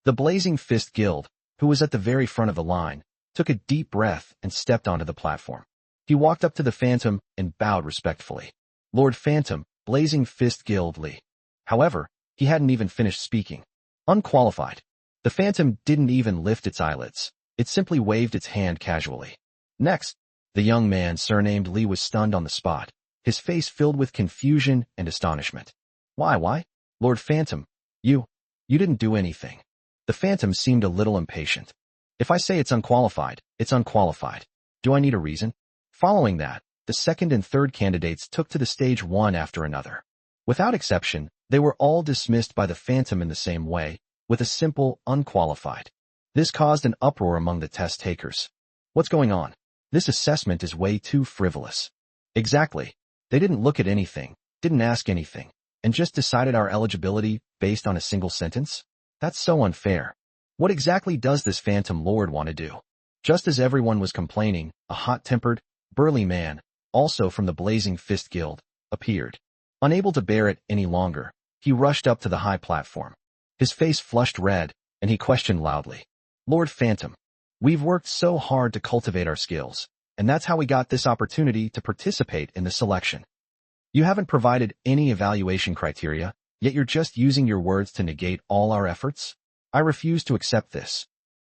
The Blazing Fist Guild, who was at the very front of the line, took a deep breath and stepped onto the platform. He walked up to the Phantom and bowed respectfully. Lord Phantom, Blazing Fist Guild Lee. However, he hadn't even finished speaking. Unqualified. The Phantom didn't even lift its eyelids. It simply waved its hand casually. Next, the young man surnamed Lee was stunned on the spot, his face filled with confusion and astonishment. Why? Lord Phantom, you didn't do anything. The Phantom seemed a little impatient. If I say it's unqualified, it's unqualified. Do I need a reason? Following that, the second and third candidates took to the stage one after another. Without exception, they were all dismissed by the Phantom in the same way, with a simple unqualified. This caused an uproar among the test takers. What's going on? This assessment is way too frivolous. Exactly. They didn't look at anything, didn't ask anything, and just decided our eligibility based on a single sentence? That's so unfair. What exactly does this Phantom Lord want to do? Just as everyone was complaining, a hot-tempered, burly man, also from the Blazing Fist Guild, appeared. Unable to bear it any longer, he rushed up to the high platform. His face flushed red, and he questioned loudly. Lord Phantom, we've worked so hard to cultivate our skills, and that's how we got this opportunity to participate in the selection. You haven't provided any evaluation criteria, yet you're just using your words to negate all our efforts? I refuse to accept this.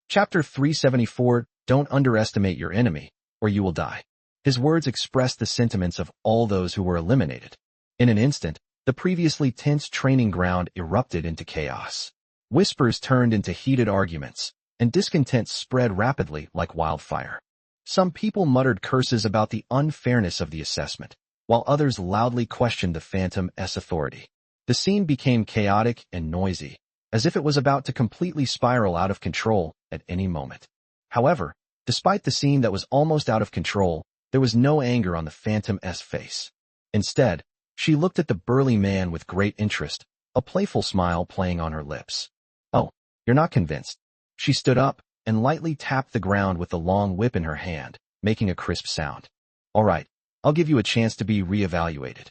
Chapter 374, Don't underestimate your enemy, or you will die. His words expressed the sentiments of all those who were eliminated. In an instant, the previously tense training ground erupted into chaos. Whispers turned into heated arguments, and discontent spread rapidly like wildfire. Some people muttered curses about the unfairness of the assessment, while others loudly questioned the Phantom's authority. The scene became chaotic and noisy, as if it was about to completely spiral out of control at any moment. However, despite the scene that was almost out of control, there was no anger on the Phantom's face. Instead, she looked at the burly man with great interest, a playful smile playing on her lips. Oh, you're not convinced. She stood up and lightly tapped the ground with the long whip in her hand, making a crisp sound. All right, I'll give you a chance to be reevaluated.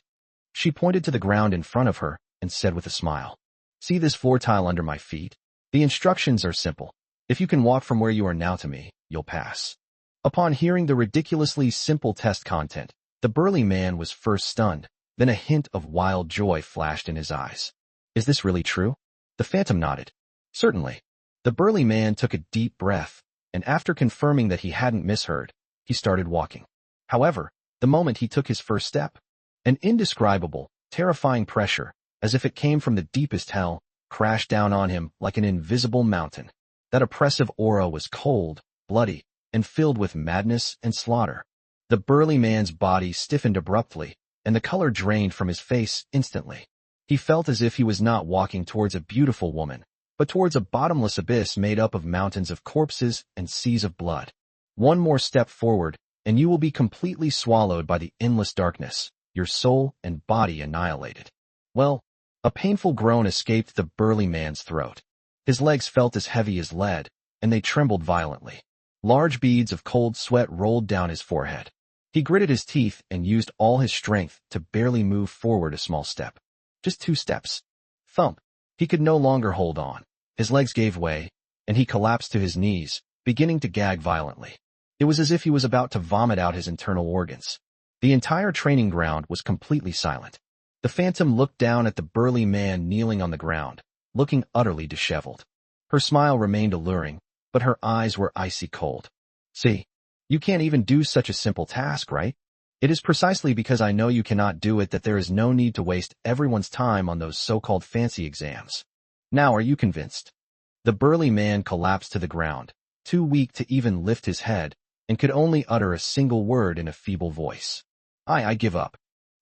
She pointed to the ground in front of her and said with a smile, See this floor tile under my feet? The instructions are simple. If you can walk from where you are now to me, you'll pass. Upon hearing the ridiculously simple test content, the The burly man was first stunned, then a hint of wild joy flashed in his eyes. Is this really true? The phantom nodded. Certainly. The burly man took a deep breath, and after confirming that he hadn't misheard, he started walking. However, the moment he took his first step, an indescribable, terrifying pressure, as if it came from the deepest hell, crashed down on him like an invisible mountain. That oppressive aura was cold, bloody, and filled with madness and slaughter. The burly man's body stiffened abruptly, and the color drained from his face instantly. He felt as if he was not walking towards a beautiful woman, but towards a bottomless abyss made up of mountains of corpses and seas of blood. One more step forward, and you will be completely swallowed by the endless darkness, your soul and body annihilated. Well, a painful groan escaped the burly man's throat. His legs felt as heavy as lead, and they trembled violently. Large beads of cold sweat rolled down his forehead. He gritted his teeth and used all his strength to barely move forward a small step. Just 2 steps. Thump. He could no longer hold on. His legs gave way, and he collapsed to his knees, beginning to gag violently. It was as if he was about to vomit out his internal organs. The entire training ground was completely silent. The phantom looked down at the burly man kneeling on the ground, looking utterly disheveled. Her smile remained alluring, but her eyes were icy cold. See, you can't even do such a simple task, right? It is precisely because I know you cannot do it that there is no need to waste everyone's time on those so-called fancy exams. Now are you convinced? The burly man collapsed to the ground, too weak to even lift his head, and could only utter a single word in a feeble voice. I give up.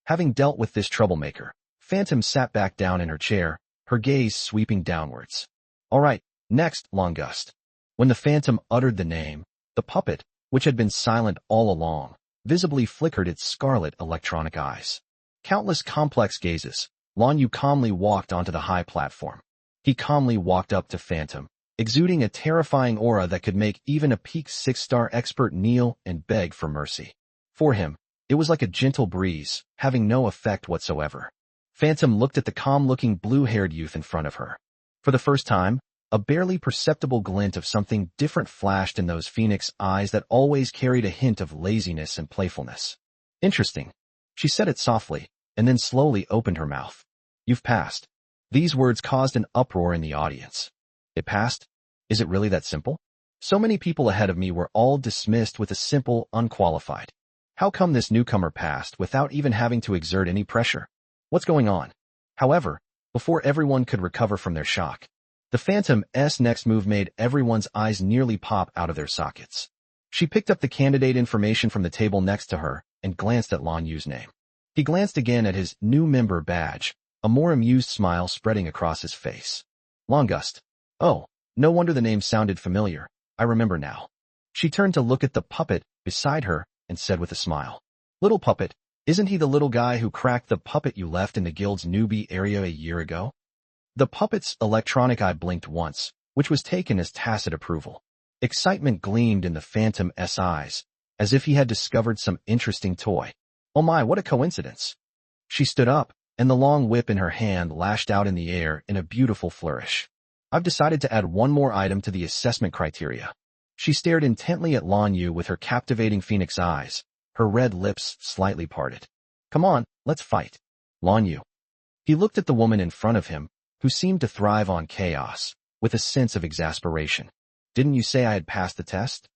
Having dealt with this troublemaker, Phantom sat back down in her chair, her gaze sweeping downwards. All right, next, Longust. When the Phantom uttered the name, the puppet, which had been silent all along, visibly flickered its scarlet electronic eyes. Countless complex gazes, Lan Yu calmly walked onto the high platform. He calmly walked up to Phantom, exuding a terrifying aura that could make even a peak 6-star expert kneel and beg for mercy. For him, it was like a gentle breeze, having no effect whatsoever. Phantom looked at the calm-looking blue-haired youth in front of her. For the first time, a barely perceptible glint of something different flashed in those phoenix eyes that always carried a hint of laziness and playfulness. Interesting. She said it softly, and then slowly opened her mouth. You've passed. These words caused an uproar in the audience. It passed? Is it really that simple? So many people ahead of me were all dismissed with a simple, unqualified. How come this newcomer passed without even having to exert any pressure? What's going on? However, before everyone could recover from their shock, the Phantom's next move made everyone's eyes nearly pop out of their sockets. She picked up the candidate information from the table next to her and glanced at Lan Yu's name. He glanced again at his new member badge, a more amused smile spreading across his face. Longust. Oh, no wonder the name sounded familiar. I remember now. She turned to look at the puppet beside her and said with a smile. Little puppet, isn't he the little guy who cracked the puppet you left in the guild's newbie area a year ago? The puppet's electronic eye blinked once, which was taken as tacit approval. Excitement gleamed in the Phantom's eyes, as if he had discovered some interesting toy. Oh my, what a coincidence. She stood up, and the long whip in her hand lashed out in the air in a beautiful flourish. I've decided to add one more item to the assessment criteria. She stared intently at Lan Yu with her captivating phoenix eyes, her red lips slightly parted. Come on, let's fight. Lan Yu. He looked at the woman in front of him, who seemed to thrive on chaos, with a sense of exasperation. Didn't you say I had passed the test?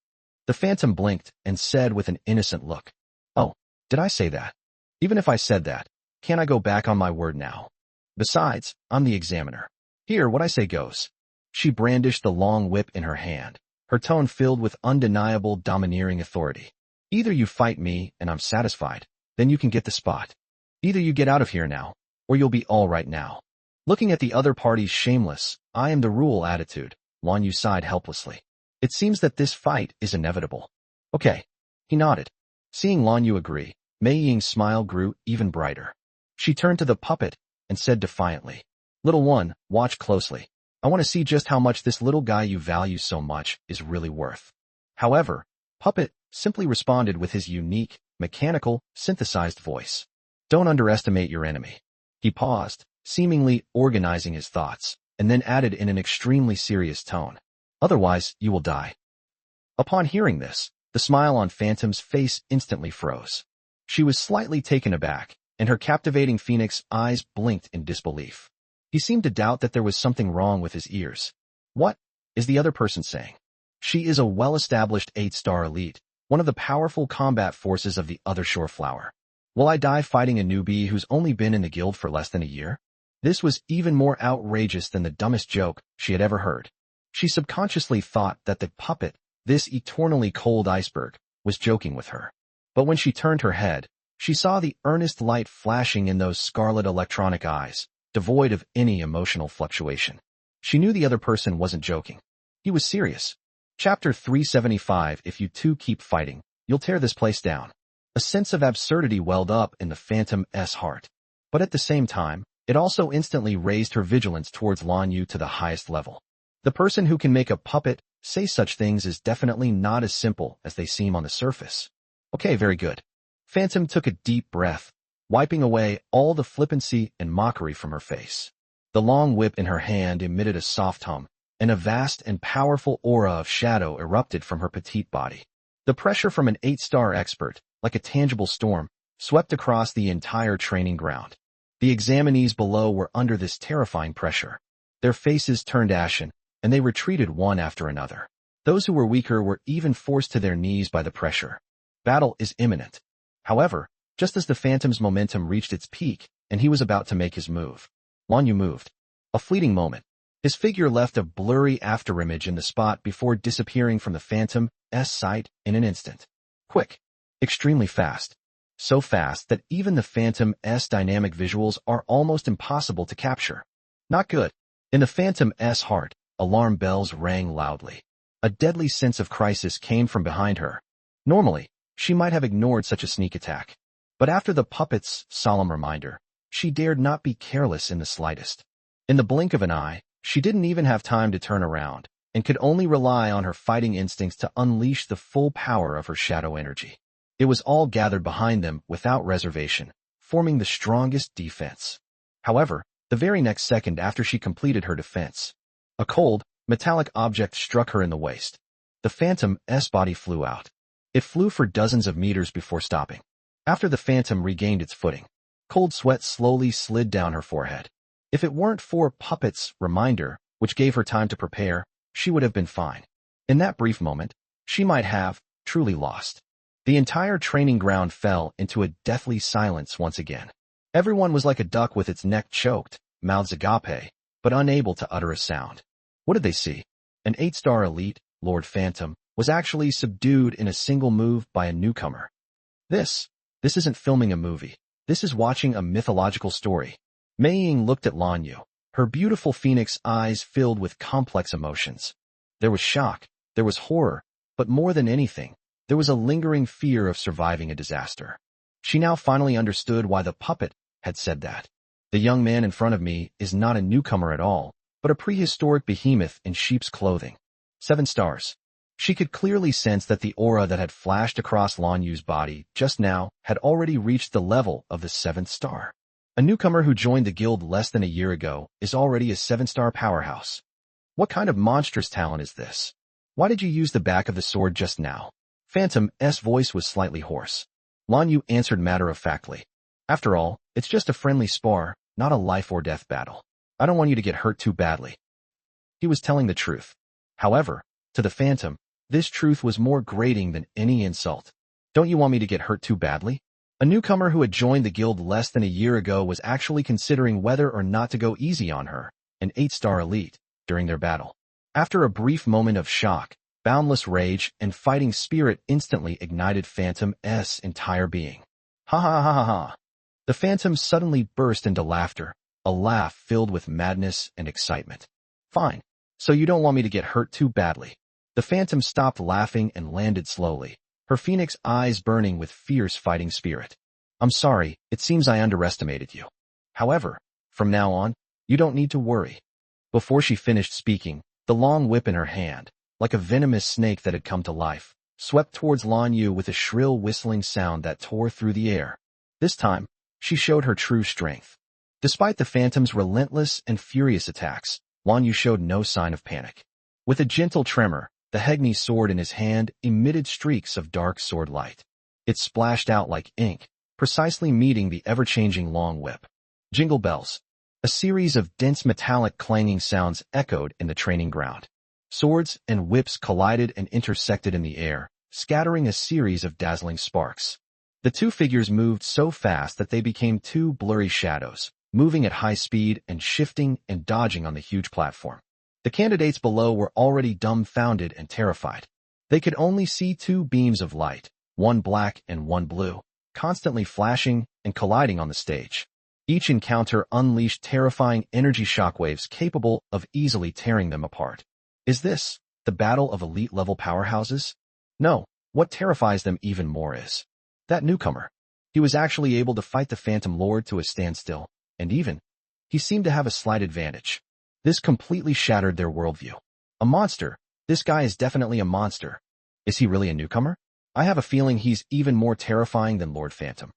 The Phantom blinked and said with an innocent look. Oh, did I say that? Even if I said that, can't I go back on my word now? Besides, I'm the examiner. Here, what I say goes. She brandished the long whip in her hand, her tone filled with undeniable domineering authority. Either you fight me and I'm satisfied, then you can get the spot. Either you get out of here now, or you'll be all right now. Looking at the other party's shameless, I am the rule attitude, Lan Yu sighed helplessly. It seems that this fight is inevitable. Okay. He nodded. Seeing Lan Yu agree, Mei Ying's smile grew even brighter. She turned to the puppet and said defiantly, Little one, watch closely. I want to see just how much this little guy you value so much is really worth. However, Puppet simply responded with his unique, mechanical, synthesized voice. Don't underestimate your enemy. He paused, seemingly organizing his thoughts, and then added in an extremely serious tone. Otherwise, you will die. Upon hearing this, the smile on Phantom's face instantly froze. She was slightly taken aback, and her captivating phoenix eyes blinked in disbelief. He seemed to doubt that there was something wrong with his ears. What is the other person saying? She is a well-established 8-star elite, one of the powerful combat forces of the other shore flower. Will I die fighting a newbie who's only been in the guild for less than a year? This was even more outrageous than the dumbest joke she had ever heard. She subconsciously thought that the puppet, this eternally cold iceberg, was joking with her. But when she turned her head, she saw the earnest light flashing in those scarlet electronic eyes, devoid of any emotional fluctuation. She knew the other person wasn't joking. He was serious. Chapter 375. If you two keep fighting, you'll tear this place down. A sense of absurdity welled up in the Phantom's heart. But at the same time, it also instantly raised her vigilance towards Lan Yu to the highest level. The person who can make a puppet say such things is definitely not as simple as they seem on the surface. Okay, very good. Phantom took a deep breath, wiping away all the flippancy and mockery from her face. The long whip in her hand emitted a soft hum, and a vast and powerful aura of shadow erupted from her petite body. The pressure from an 8-star expert, like a tangible storm, swept across the entire training ground. The examinees below were under this terrifying pressure. Their faces turned ashen, and they retreated one after another. Those who were weaker were even forced to their knees by the pressure. Battle is imminent. However, just as the Phantom's momentum reached its peak, and he was about to make his move, Lan Yu moved. A fleeting moment. His figure left a blurry afterimage in the spot before disappearing from the Phantom's sight in an instant. Quick. Extremely fast. So fast that even the Phantom's dynamic visuals are almost impossible to capture. Not good. In the Phantom's heart, alarm bells rang loudly. A deadly sense of crisis came from behind her. Normally, she might have ignored such a sneak attack. But after the puppet's solemn reminder, she dared not be careless in the slightest. In the blink of an eye, she didn't even have time to turn around, and could only rely on her fighting instincts to unleash the full power of her shadow energy. It was all gathered behind them without reservation, forming the strongest defense. However, the very next second after she completed her defense, a cold, metallic object struck her in the waist. The Phantom's body flew out. It flew for dozens of meters before stopping. After the Phantom regained its footing, cold sweat slowly slid down her forehead. If it weren't for Puppet's reminder, which gave her time to prepare, she would have been fine. In that brief moment, she might have truly lost. The entire training ground fell into a deathly silence once again. Everyone was like a duck with its neck choked, mouths agape, but unable to utter a sound. What did they see? An 8-star elite, Lord Phantom, was actually subdued in a single move by a newcomer. This isn't filming a movie. This is watching a mythological story. Mei Ying looked at Lan Yu, her beautiful phoenix eyes filled with complex emotions. There was shock, there was horror, but more than anything, there was a lingering fear of surviving a disaster. She now finally understood why the puppet had said that. The young man in front of me is not a newcomer at all, but a prehistoric behemoth in sheep's clothing. 7 stars. She could clearly sense that the aura that had flashed across Lan Yu's body just now had already reached the level of the 7th star. A newcomer who joined the guild less than a year ago is already a 7-star powerhouse. What kind of monstrous talent is this? Why did you use the back of the sword just now? Phantom's voice was slightly hoarse. Lan Yu answered matter-of-factly. After all, it's just a friendly spar, not a life-or-death battle. I don't want you to get hurt too badly. He was telling the truth. However, to the Phantom, this truth was more grating than any insult. Don't you want me to get hurt too badly? A newcomer who had joined the guild less than a year ago was actually considering whether or not to go easy on her, an 8-star elite, during their battle. After a brief moment of shock, boundless rage and fighting spirit instantly ignited Phantom's entire being. Ha ha ha ha ha. The Phantom suddenly burst into laughter, a laugh filled with madness and excitement. Fine. So you don't want me to get hurt too badly. The Phantom stopped laughing and landed slowly, her phoenix eyes burning with fierce fighting spirit. I'm sorry, it seems I underestimated you. However, from now on, you don't need to worry. Before she finished speaking, the long whip in her hand, like a venomous snake that had come to life, swept towards Lan Yu with a shrill whistling sound that tore through the air. This time, she showed her true strength. Despite the Phantom's relentless and furious attacks, Lan Yu showed no sign of panic. With a gentle tremor, the Hegni sword in his hand emitted streaks of dark sword light. It splashed out like ink, precisely meeting the ever-changing long whip. Jingle bells. A series of dense metallic clanging sounds echoed in the training ground. Swords and whips collided and intersected in the air, scattering a series of dazzling sparks. The two figures moved so fast that they became two blurry shadows, moving at high speed and shifting and dodging on the huge platform. The candidates below were already dumbfounded and terrified. They could only see two beams of light, one black and one blue, constantly flashing and colliding on the stage. Each encounter unleashed terrifying energy shockwaves capable of easily tearing them apart. Is this the battle of elite-level powerhouses? No, what terrifies them even more is that newcomer. He was actually able to fight the Phantom Lord to a standstill, and even, he seemed to have a slight advantage. This completely shattered their worldview. A monster. This guy is definitely a monster. Is he really a newcomer? I have a feeling he's even more terrifying than Lord Phantom.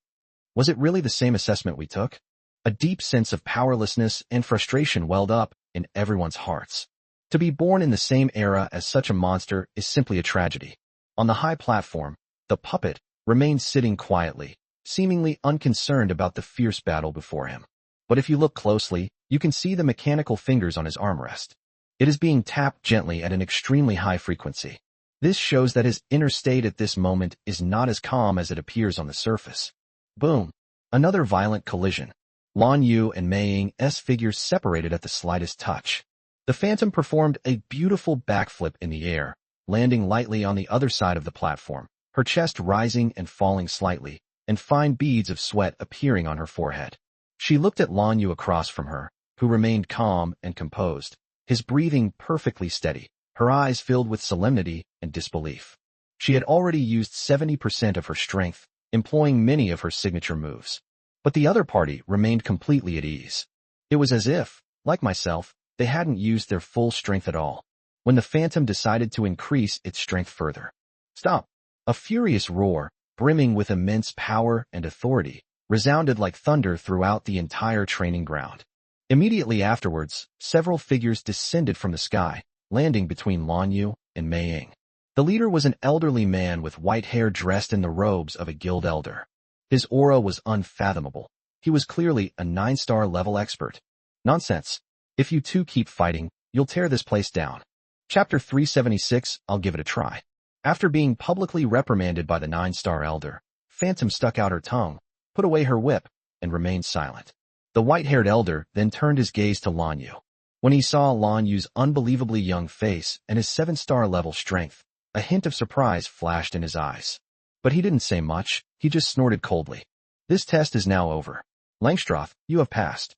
Was it really the same assessment we took? A deep sense of powerlessness and frustration welled up in everyone's hearts. To be born in the same era as such a monster is simply a tragedy. On the high platform, the puppet remained sitting quietly, seemingly unconcerned about the fierce battle before him. But if you look closely, you can see the mechanical fingers on his armrest. It is being tapped gently at an extremely high frequency. This shows that his inner state at this moment is not as calm as it appears on the surface. Boom! Another violent collision. Lan Yu and Mei Ying's figures separated at the slightest touch. The Phantom performed a beautiful backflip in the air, landing lightly on the other side of the platform, her chest rising and falling slightly, and fine beads of sweat appearing on her forehead. She looked at Lan Yu across from her, who remained calm and composed, his breathing perfectly steady, her eyes filled with solemnity and disbelief. She had already used 70% of her strength, employing many of her signature moves. But the other party remained completely at ease. It was as if, like myself, they hadn't used their full strength at all, when the Phantom decided to increase its strength further. Stop! A furious roar, brimming with immense power and authority, resounded like thunder throughout the entire training ground. Immediately afterwards, several figures descended from the sky, landing between Lan Yu and Mei Ying. The leader was an elderly man with white hair dressed in the robes of a guild elder. His aura was unfathomable. He was clearly a 9-star level expert. Nonsense. If you two keep fighting, you'll tear this place down. Chapter 376, I'll give it a try. After being publicly reprimanded by the 9-star elder, Phantom stuck out her tongue, put away her whip, and remained silent. The white-haired elder then turned his gaze to Lan Yu. When he saw Lan Yu's unbelievably young face and his 7-star level strength, a hint of surprise flashed in his eyes. But he didn't say much, he just snorted coldly. This test is now over. Langstroth, you have passed.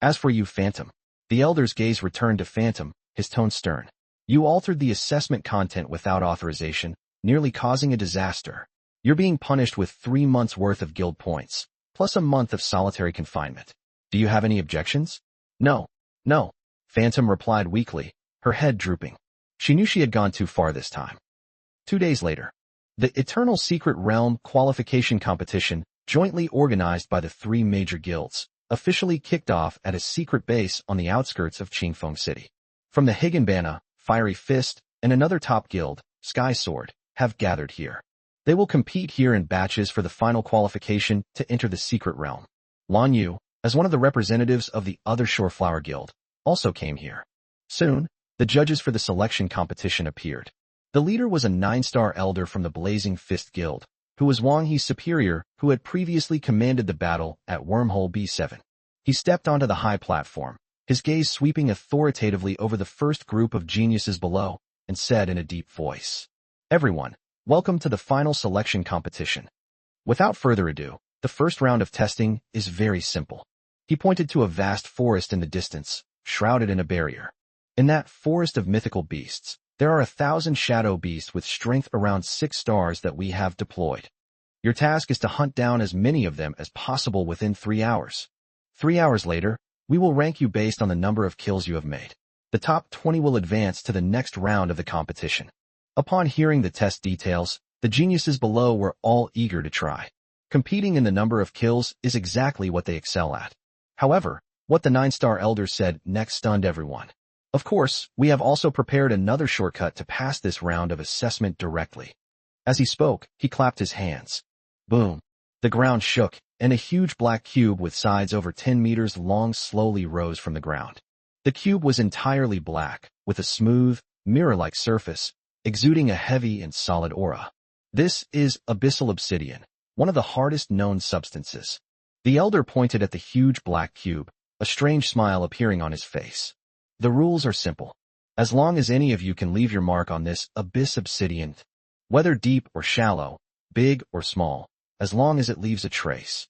As for you, Phantom. The elder's gaze returned to Phantom, his tone stern. You altered the assessment content without authorization, nearly causing a disaster. You're being punished with 3 months' worth of guild points, plus a month of solitary confinement. Do you have any objections? No. No. Phantom replied weakly, her head drooping. She knew she had gone too far this time. 2 days later. The Eternal Secret Realm qualification competition, jointly organized by the 3 major guilds, officially kicked off at a secret base on the outskirts of Qingfeng City. From the Higanbana, Fiery Fist, and another top guild, Sky Sword, have gathered here. They will compete here in batches for the final qualification to enter the Secret Realm. Lan Yu, as one of the representatives of the other Shoreflower Guild, also came here. Soon, the judges for the selection competition appeared. The leader was a 9-star elder from the Blazing Fist Guild, who was Wang He's superior, who had previously commanded the battle at Wormhole B7. He stepped onto the high platform, his gaze sweeping authoritatively over the first group of geniuses below, and said in a deep voice, "Everyone, welcome to the final selection competition. Without further ado, the first round of testing is very simple." He pointed to a vast forest in the distance, shrouded in a barrier. In that forest of mythical beasts, there are 1,000 shadow beasts with strength around 6 stars that we have deployed. Your task is to hunt down as many of them as possible within 3 hours. 3 hours later, we will rank you based on the number of kills you have made. The top 20 will advance to the next round of the competition. Upon hearing the test details, the geniuses below were all eager to try. Competing in the number of kills is exactly what they excel at. However, what the 9-star elder said next stunned everyone. Of course, we have also prepared another shortcut to pass this round of assessment directly. As he spoke, he clapped his hands. Boom! The ground shook, and a huge black cube with sides over 10 meters long slowly rose from the ground. The cube was entirely black, with a smooth, mirror-like surface, exuding a heavy and solid aura. This is abyssal obsidian, one of the hardest known substances. The elder pointed at the huge black cube, a strange smile appearing on his face. The rules are simple. As long as any of you can leave your mark on this abyss obsidian, whether deep or shallow, big or small, as long as it leaves a trace,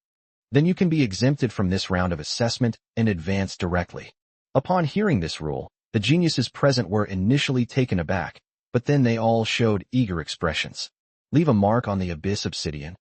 then you can be exempted from this round of assessment and advance directly. Upon hearing this rule, the geniuses present were initially taken aback, but then they all showed eager expressions. Leave a mark on the abyss obsidian?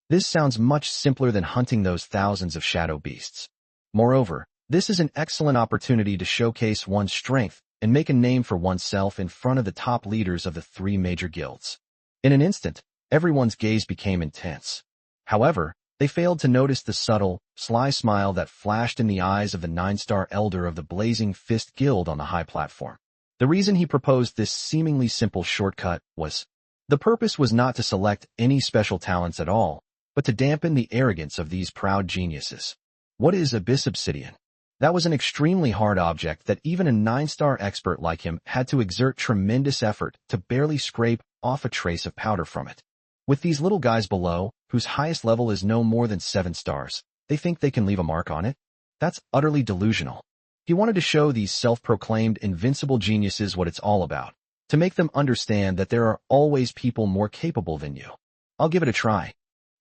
This sounds much simpler than hunting those thousands of shadow beasts. Moreover, this is an excellent opportunity to showcase one's strength and make a name for oneself in front of the top leaders of the 3 major guilds. In an instant, everyone's gaze became intense. However, they failed to notice the subtle, sly smile that flashed in the eyes of the 9-star elder of the Blazing Fist Guild on the high platform. The reason he proposed this seemingly simple shortcut was, the purpose was not to select any special talents at all, but to dampen the arrogance of these proud geniuses. What is abyss obsidian? That was an extremely hard object that even a 9-star expert like him had to exert tremendous effort to barely scrape off a trace of powder from it. With these little guys below, whose highest level is no more than 7 stars, they think they can leave a mark on it? That's utterly delusional. He wanted to show these self-proclaimed invincible geniuses what it's all about, to make them understand that there are always people more capable than you. I'll give it a try.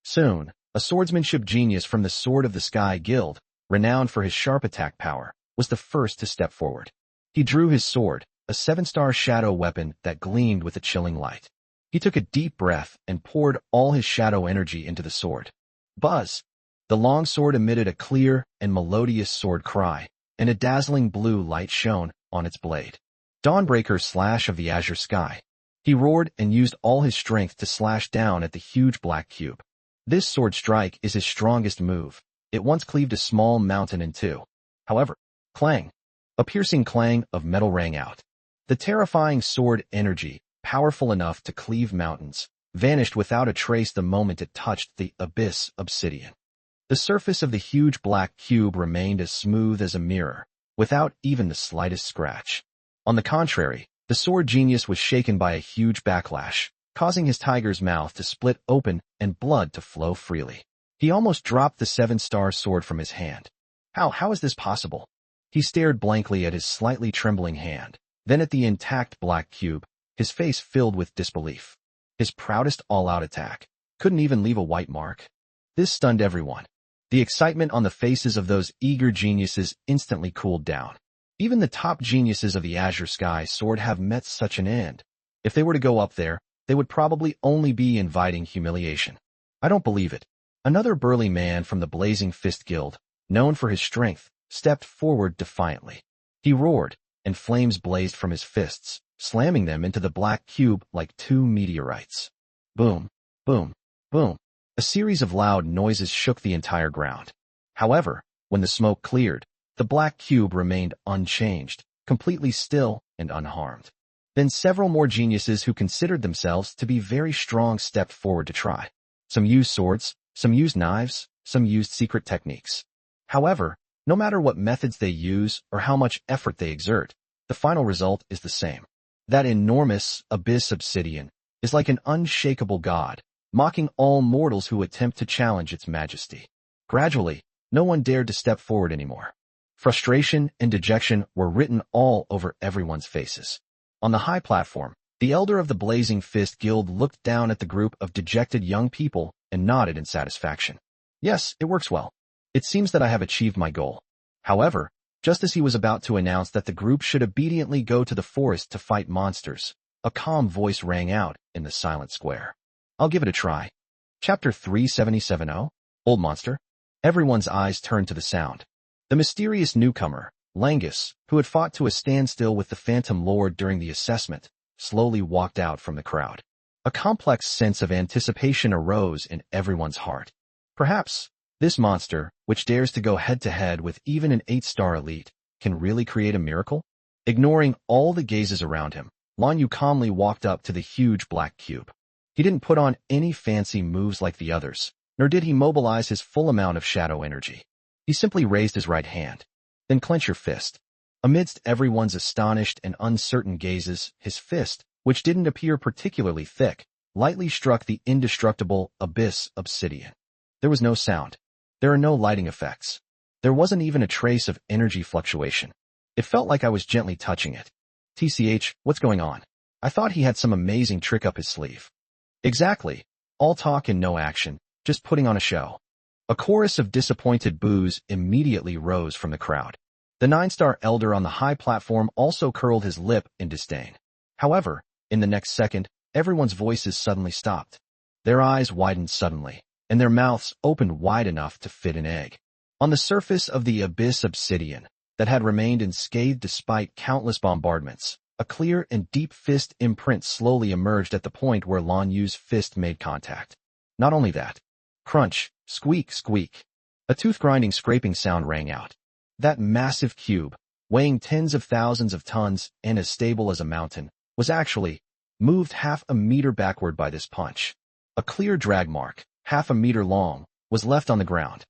Soon, a swordsmanship genius from the Sword of the Sky Guild, renowned for his sharp attack power, was the first to step forward. He drew his sword, a 7-star shadow weapon that gleamed with a chilling light. He took a deep breath and poured all his shadow energy into the sword. Buzz! The long sword emitted a clear and melodious sword cry, and a dazzling blue light shone on its blade. Dawnbreaker slash of the azure sky. He roared and used all his strength to slash down at the huge black cube. This sword strike is his strongest move. It once cleaved a small mountain in two. However, clang! A piercing clang of metal rang out. The terrifying sword energy, powerful enough to cleave mountains, vanished without a trace the moment it touched the abyss obsidian. The surface of the huge black cube remained as smooth as a mirror, without even the slightest scratch. On the contrary, the sword genius was shaken by a huge backlash, causing his tiger's mouth to split open and blood to flow freely. He almost dropped the 7-star sword from his hand. How is this possible? He stared blankly at his slightly trembling hand, then at the intact black cube, his face filled with disbelief. His proudest all-out attack couldn't even leave a white mark. This stunned everyone. The excitement on the faces of those eager geniuses instantly cooled down. Even the top geniuses of the Azure Sky Sword have met such an end. If they were to go up there, they would probably only be inviting humiliation. I don't believe it. Another burly man from the Blazing Fist Guild, known for his strength, stepped forward defiantly. He roared, and flames blazed from his fists, slamming them into the black cube like 2 meteorites. Boom, boom, boom. A series of loud noises shook the entire ground. However, when the smoke cleared, the black cube remained unchanged, completely still and unharmed. Then several more geniuses who considered themselves to be very strong stepped forward to try. Some used swords, some used knives, some used secret techniques. However, no matter what methods they use or how much effort they exert, the final result is the same. That enormous abyss obsidian is like an unshakable god, mocking all mortals who attempt to challenge its majesty. Gradually, no one dared to step forward anymore. Frustration and dejection were written all over everyone's faces. On the high platform, the elder of the Blazing Fist Guild looked down at the group of dejected young people and nodded in satisfaction. Yes, it works well. It seems that I have achieved my goal. However, just as he was about to announce that the group should obediently go to the forest to fight monsters, a calm voice rang out in the silent square. I'll give it a try. Chapter 3770, Old Monster. Everyone's eyes turned to the sound. The mysterious newcomer, Langus, who had fought to a standstill with the Phantom Lord during the assessment, slowly walked out from the crowd. A complex sense of anticipation arose in everyone's heart. Perhaps, this monster, which dares to go head-to-head with even an 8-star elite, can really create a miracle? Ignoring all the gazes around him, Lan Yu calmly walked up to the huge black cube. He didn't put on any fancy moves like the others, nor did he mobilize his full amount of shadow energy. He simply raised his right hand. Then clench your fist. Amidst everyone's astonished and uncertain gazes, his fist, which didn't appear particularly thick, lightly struck the indestructible abyss obsidian. There was no sound. There are no lighting effects. There wasn't even a trace of energy fluctuation. It felt like I was gently touching it. TCH, what's going on? I thought he had some amazing trick up his sleeve. Exactly. All talk and no action, just putting on a show. A chorus of disappointed boos immediately rose from the crowd. The 9-star elder on the high platform also curled his lip in disdain. However, in the next second, everyone's voices suddenly stopped. Their eyes widened suddenly, and their mouths opened wide enough to fit an egg. On the surface of the abyss obsidian, that had remained unscathed despite countless bombardments, a clear and deep fist imprint slowly emerged at the point where Lan Yu's fist made contact. Not only that. Crunch, squeak, squeak. A tooth-grinding scraping sound rang out. That massive cube, weighing tens of thousands of tons and as stable as a mountain, was actually moved half a meter backward by this punch. A clear drag mark, half a meter long, was left on the ground.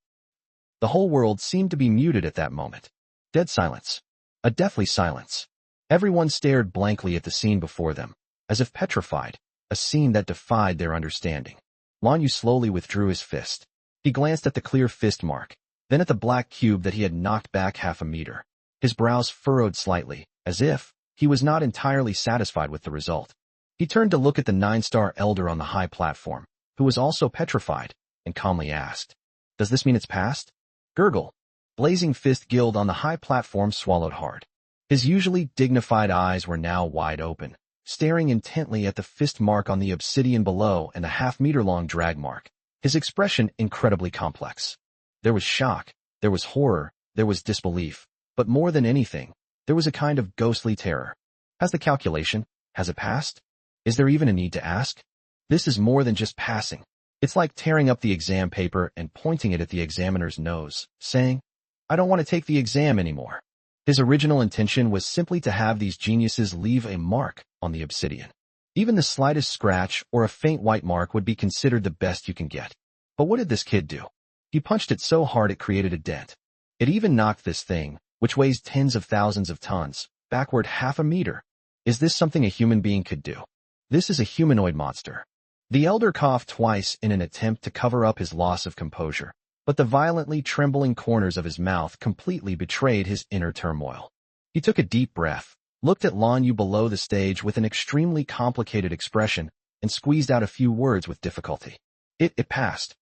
The whole world seemed to be muted at that moment. Dead silence. A deathly silence. Everyone stared blankly at the scene before them, as if petrified, a scene that defied their understanding. Lan Yu slowly withdrew his fist. He glanced at the clear fist mark, then at the black cube that he had knocked back half a meter. His brows furrowed slightly, as if he was not entirely satisfied with the result. He turned to look at the 9-star elder on the high platform, who was also petrified, and calmly asked, "Does this mean it's past?" Gurgle. Blazing Fist Guild on the high platform swallowed hard. His usually dignified eyes were now wide open, staring intently at the fist mark on the obsidian below and the half-meter-long drag mark, his expression incredibly complex. There was shock, there was horror, there was disbelief, but more than anything, there was a kind of ghostly terror. Has the calculation? Has it passed? Is there even a need to ask? This is more than just passing. It's like tearing up the exam paper and pointing it at the examiner's nose, saying, "I don't want to take the exam anymore." His original intention was simply to have these geniuses leave a mark on the obsidian. Even the slightest scratch or a faint white mark would be considered the best you can get. But what did this kid do? He punched it so hard it created a dent. It even knocked this thing, which weighs tens of thousands of tons, backward half a meter. Is this something a human being could do? This is a humanoid monster. The elder coughed twice in an attempt to cover up his loss of composure, but the violently trembling corners of his mouth completely betrayed his inner turmoil. He took a deep breath, looked at Lan Yu below the stage with an extremely complicated expression, and squeezed out a few words with difficulty. It passed.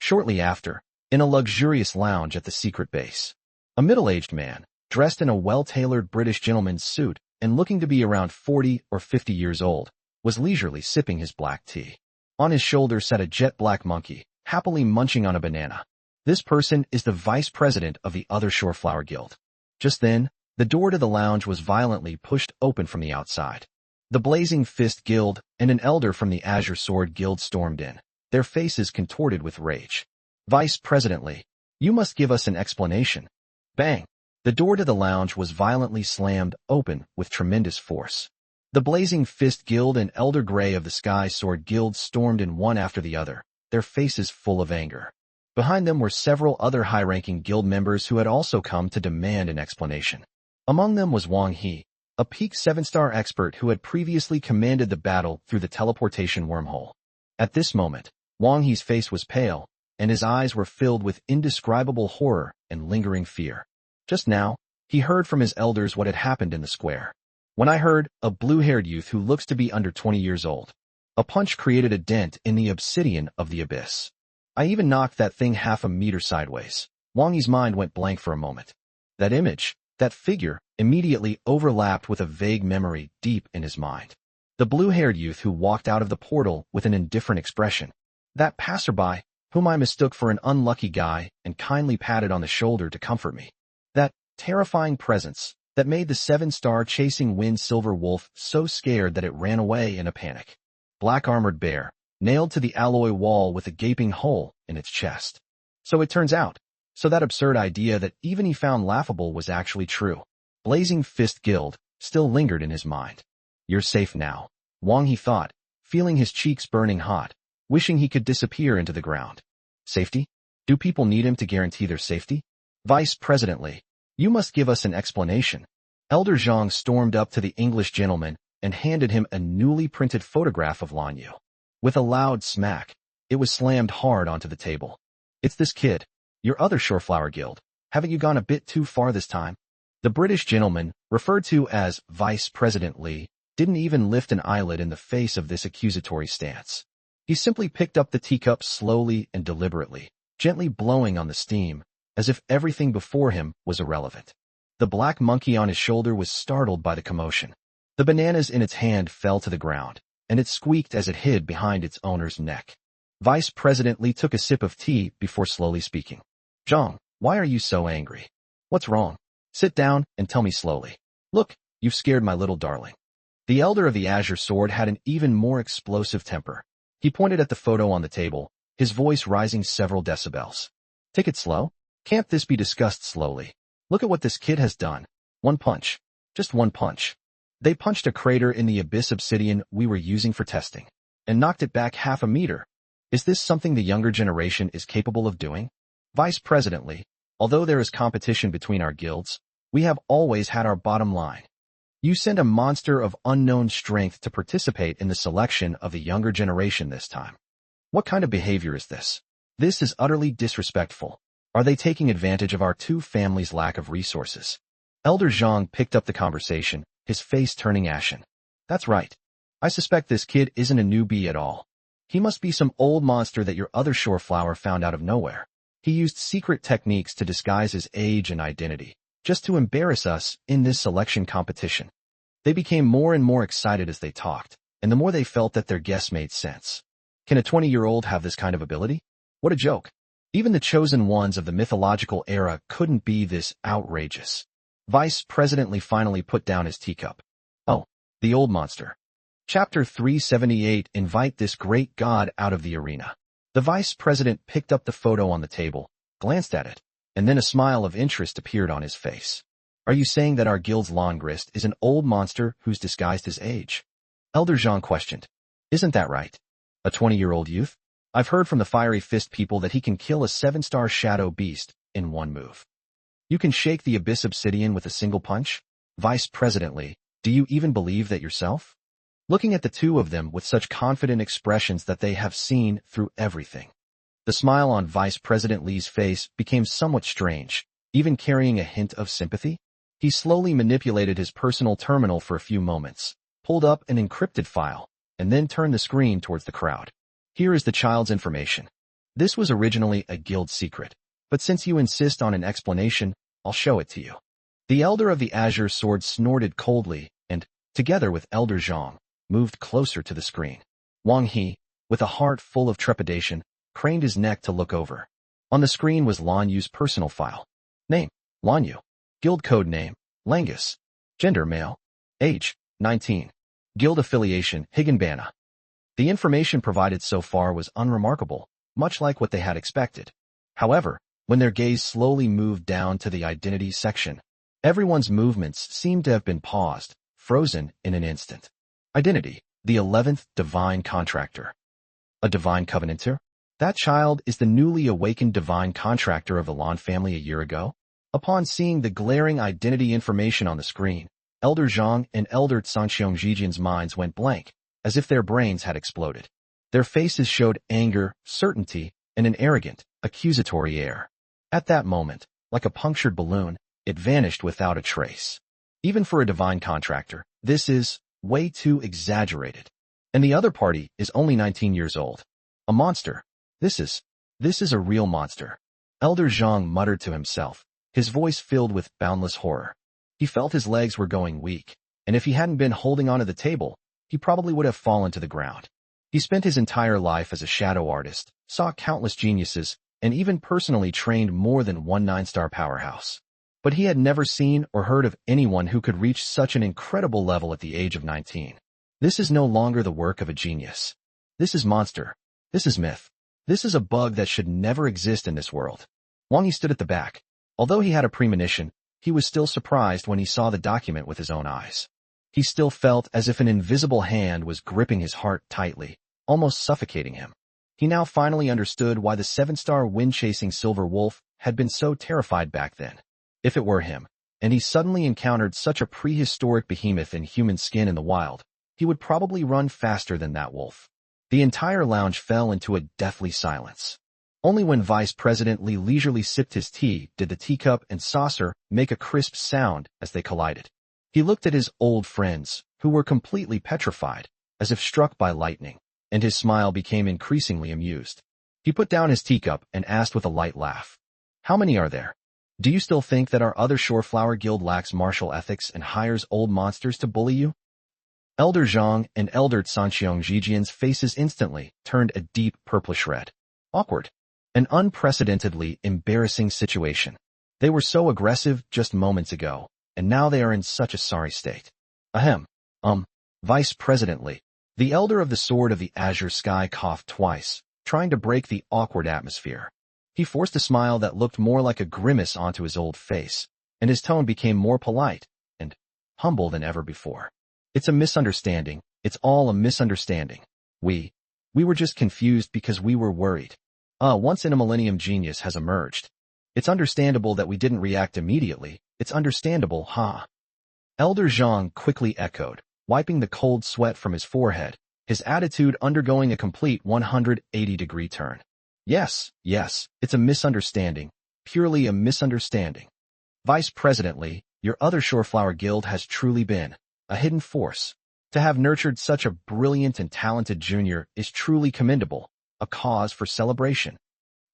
Shortly after, in a luxurious lounge at the secret base, a middle-aged man, dressed in a well-tailored British gentleman's suit and looking to be around 40 or 50 years old, was leisurely sipping his black tea. On his shoulder sat a jet-black monkey, happily munching on a banana. This person is the vice president of the Other Shore Flower Guild. Just then, the door to the lounge was violently pushed open from the outside. The Blazing Fist Guild and an elder from the Azure Sword Guild stormed in, their faces contorted with rage. "Vice President Lee, you must give us an explanation." Bang! The door to the lounge was violently slammed open with tremendous force. The Blazing Fist Guild and Elder Grey of the Sky Sword Guild stormed in one after the other, their faces full of anger. Behind them were several other high-ranking guild members who had also come to demand an explanation. Among them was Wang He, a peak 7-star expert who had previously commanded the battle through the teleportation wormhole. At this moment, Wang He's face was pale, and his eyes were filled with indescribable horror and lingering fear. Just now, he heard from his elders what had happened in the square. "When I heard, a blue-haired youth who looks to be under 20 years old. A punch created a dent in the obsidian of the abyss. I even knocked that thing half a meter sideways." Wang Yi's mind went blank for a moment. That image, that figure, immediately overlapped with a vague memory deep in his mind. The blue-haired youth who walked out of the portal with an indifferent expression. That passerby, whom I mistook for an unlucky guy and kindly patted on the shoulder to comfort me. That terrifying presence that made the 7-star chasing wind silver wolf so scared that it ran away in a panic. Black armored bear, nailed to the alloy wall with a gaping hole in its chest. So it turns out, that absurd idea that even he found laughable was actually true. Blazing Fist Guild still lingered in his mind. "You're safe now," Wang He thought, feeling his cheeks burning hot, wishing he could disappear into the ground. Safety? Do people need him to guarantee their safety? Vice President Li, you must give us an explanation. Elder Zhang stormed up to the English gentleman and handed him a newly printed photograph of Lan Yu. With a loud smack, it was slammed hard onto the table. It's this kid, your other Shoreflower Guild. Haven't you gone a bit too far this time? The British gentleman, referred to as Vice President Li, didn't even lift an eyelid in the face of this accusatory stance. He simply picked up the teacup slowly and deliberately, gently blowing on the steam, as if everything before him was irrelevant. The black monkey on his shoulder was startled by the commotion. The bananas in its hand fell to the ground, and it squeaked as it hid behind its owner's neck. Vice President Li took a sip of tea before slowly speaking. Zhang, why are you so angry? What's wrong? Sit down and tell me slowly. Look, you've scared my little darling. The elder of the Azure Sword had an even more explosive temper. He pointed at the photo on the table, his voice rising several decibels. Take it slow? Can't this be discussed slowly? Look at what this kid has done. One punch. Just one punch. They punched a crater in the abyss obsidian we were using for testing, and knocked it back half a meter. Is this something the younger generation is capable of doing? Vice President Li, although there is competition between our guilds, we have always had our bottom line. You send a monster of unknown strength to participate in the selection of the younger generation this time. What kind of behavior is this? This is utterly disrespectful. Are they taking advantage of our two families' lack of resources? Elder Zhang picked up the conversation, his face turning ashen. That's right. I suspect this kid isn't a newbie at all. He must be some old monster that your other Shoreflower found out of nowhere. He used secret techniques to disguise his age and identity, just to embarrass us in this selection competition. They became more and more excited as they talked, and the more they felt that their guess made sense. Can a 20-year-old have this kind of ability? What a joke. Even the chosen ones of the mythological era couldn't be this outrageous. Vice President Li finally put down his teacup. Oh, the old monster. Chapter 378 Invite this great god out of the arena. The vice president picked up the photo on the table, glanced at it, and then a smile of interest appeared on his face. Are you saying that our guild's Longrist is an old monster who's disguised his age? Elder Zhang questioned. Isn't that right? A 20-year-old youth? I've heard from the Fiery Fist people that he can kill a 7-star shadow beast in one move. You can shake the abyss obsidian with a single punch? Vice President Li, do you even believe that yourself? Looking at the two of them with such confident expressions that they have seen through everything. The smile on Vice President Li's face became somewhat strange, even carrying a hint of sympathy. He slowly manipulated his personal terminal for a few moments, pulled up an encrypted file, and then turned the screen towards the crowd. Here is the child's information. This was originally a guild secret, but since you insist on an explanation, I'll show it to you. The elder of the Azure Sword snorted coldly and, together with Elder Zhang, moved closer to the screen. Wang He, with a heart full of trepidation, craned his neck to look over. On the screen was Lan Yu's personal file. Name, Lan Yu. Guild code name, Langus. Gender, male. Age, 19. Guild affiliation, Higginbana. The information provided so far was unremarkable, much like what they had expected. However, when their gaze slowly moved down to the identity section, everyone's movements seemed to have been paused, frozen in an instant. Identity, the 11th Divine Contractor. A Divine Covenanter? That child is the newly awakened Divine Contractor of the Lan family a year ago? Upon seeing the glaring identity information on the screen, Elder Zhang and Elder Sanxiong Zhijian's minds went blank, as if their brains had exploded. Their faces showed anger, certainty, and an arrogant, accusatory air. At that moment, like a punctured balloon, it vanished without a trace. Even for a Divine Contractor, this is way too exaggerated. And the other party is only 19 years old. A monster. This is a real monster. Elder Zhang muttered to himself, his voice filled with boundless horror. He felt his legs were going weak, and if he hadn't been holding onto the table, he probably would have fallen to the ground. He spent his entire life as a shadow artist, saw countless geniuses, and even personally trained more than one 9-star powerhouse. But he had never seen or heard of anyone who could reach such an incredible level at the age of 19. This is no longer the work of a genius. This is monster. This is myth. This is a bug that should never exist in this world. Wang Yi stood at the back. Although he had a premonition, he was still surprised when he saw the document with his own eyes. He still felt as if an invisible hand was gripping his heart tightly, almost suffocating him. He now finally understood why the 7-star wind-chasing silver wolf had been so terrified back then. If it were him, and he suddenly encountered such a prehistoric behemoth in human skin in the wild, he would probably run faster than that wolf. The entire lounge fell into a deathly silence. Only when Vice President Lee leisurely sipped his tea did the teacup and saucer make a crisp sound as they collided. He looked at his old friends, who were completely petrified, as if struck by lightning, and his smile became increasingly amused. He put down his teacup and asked with a light laugh, "How many are there? Do you still think that our other Shoreflower Guild lacks martial ethics and hires old monsters to bully you?" Elder Zhang and Elder Sanxiong Zhijian's faces instantly turned a deep purplish red. Awkward. An unprecedentedly embarrassing situation. They were so aggressive just moments ago, and now they are in such a sorry state. Ahem. Vice President Lee. The Elder of the Sword of the Azure Sky coughed twice, trying to break the awkward atmosphere. He forced a smile that looked more like a grimace onto his old face, and his tone became more polite and humble than ever before. It's a misunderstanding. It's all a misunderstanding. We were just confused because we were worried. Once in a millennium genius has emerged. It's understandable that we didn't react immediately. It's understandable, huh? Elder Zhang quickly echoed, wiping the cold sweat from his forehead, his attitude undergoing a complete 180-degree turn. Yes, it's a misunderstanding. Purely a misunderstanding. Vice President Lee, your other Shoreflower Guild has truly been a hidden force. To have nurtured such a brilliant and talented junior is truly commendable, a cause for celebration.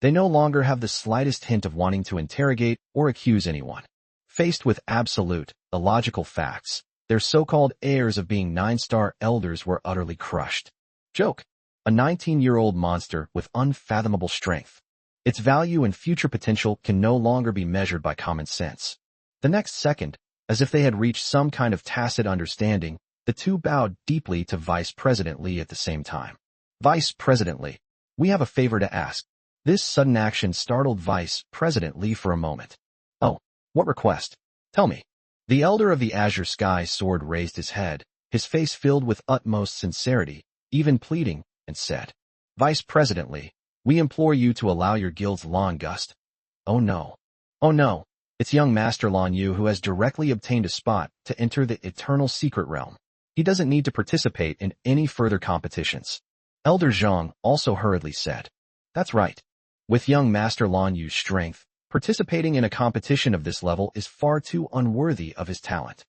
They no longer have the slightest hint of wanting to interrogate or accuse anyone. Faced with absolute, illogical facts, their so-called heirs of being 9-star elders were utterly crushed. Joke. A 19-year-old monster with unfathomable strength. Its value and future potential can no longer be measured by common sense. The next second, as if they had reached some kind of tacit understanding, the two bowed deeply to Vice President Lee at the same time. Vice President Lee, we have a favor to ask. This sudden action startled Vice President Lee for a moment. Oh, what request? Tell me. The Elder of the Azure Sky Sword raised his head, his face filled with utmost sincerity, even pleading, and said, Vice President Lee, we implore you to allow your guild's Lan Gust. Oh no. It's young Master Lan Yu who has directly obtained a spot to enter the Eternal Secret Realm. He doesn't need to participate in any further competitions. Elder Zhang also hurriedly said, That's right. With young Master Lan Yu's strength, participating in a competition of this level is far too unworthy of his talent.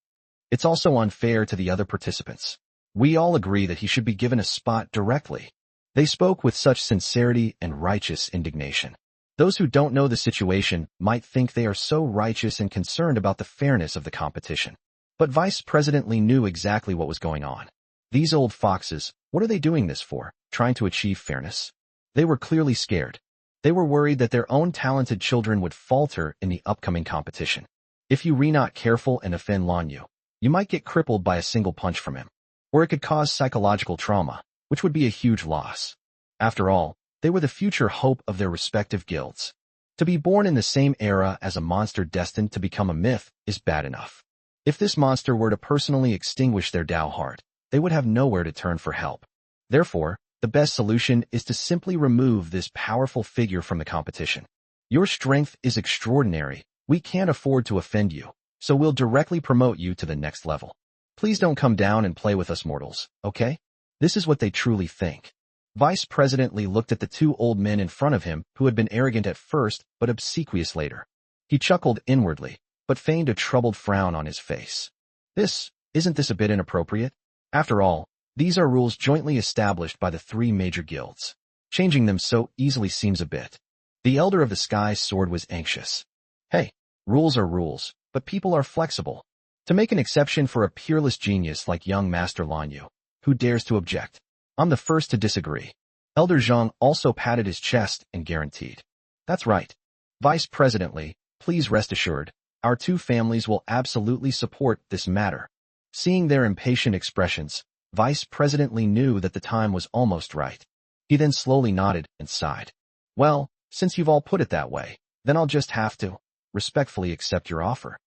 It's also unfair to the other participants. We all agree that he should be given a spot directly. They spoke with such sincerity and righteous indignation. Those who don't know the situation might think they are so righteous and concerned about the fairness of the competition. But Vice President Lee knew exactly what was going on. These old foxes, what are they doing this for? Trying to achieve fairness? They were clearly scared. They were worried that their own talented children would falter in the upcoming competition. If you were not careful and offend Lan Yu, you might get crippled by a single punch from him. Or it could cause psychological trauma, which would be a huge loss. After all, they were the future hope of their respective guilds. To be born in the same era as a monster destined to become a myth is bad enough. If this monster were to personally extinguish their Dao heart, they would have nowhere to turn for help. Therefore, the best solution is to simply remove this powerful figure from the competition. Your strength is extraordinary. We can't afford to offend you, so we'll directly promote you to the next level. Please don't come down and play with us mortals, okay? This is what they truly think. Vice President Lee looked at the two old men in front of him who had been arrogant at first but obsequious later. He chuckled inwardly, but feigned a troubled frown on his face. Isn't this a bit inappropriate? After all, these are rules jointly established by the three major guilds. Changing them so easily seems a bit. The Elder of the Sky Sword was anxious. Hey, rules are rules, but people are flexible. To make an exception for a peerless genius like young Master Lan Yu, who dares to object? I'm the first to disagree. Elder Zhang also patted his chest and guaranteed. That's right. Vice President Lee, please rest assured, our two families will absolutely support this matter. Seeing their impatient expressions, Vice President Lee knew that the time was almost right. He then slowly nodded and sighed. Well, since you've all put it that way, then I'll just have to respectfully accept your offer.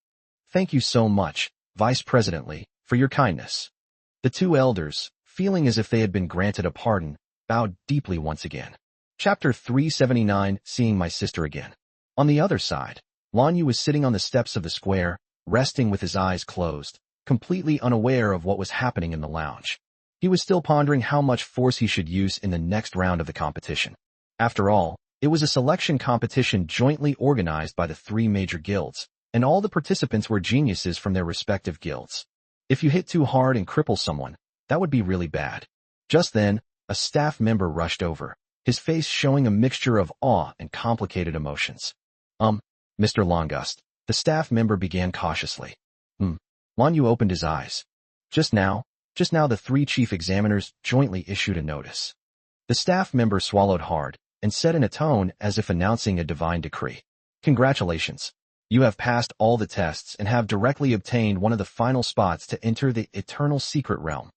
Thank you so much, Vice President Lee, for your kindness. The two elders, feeling as if they had been granted a pardon, bowed deeply once again. Chapter 379, Seeing My Sister Again. On the other side, Lan Yu was sitting on the steps of the square, resting with his eyes closed, completely unaware of what was happening in the lounge. He was still pondering how much force he should use in the next round of the competition. After all, it was a selection competition jointly organized by the three major guilds, and all the participants were geniuses from their respective guilds. If you hit too hard and cripple someone, that would be really bad. Just then, a staff member rushed over, his face showing a mixture of awe and complicated emotions. Mr. Longust, the staff member began cautiously. Lan Yu opened his eyes. Just now the three chief examiners jointly issued a notice. The staff member swallowed hard and said in a tone as if announcing a divine decree. Congratulations. You have passed all the tests and have directly obtained one of the final spots to enter the Eternal Secret Realm.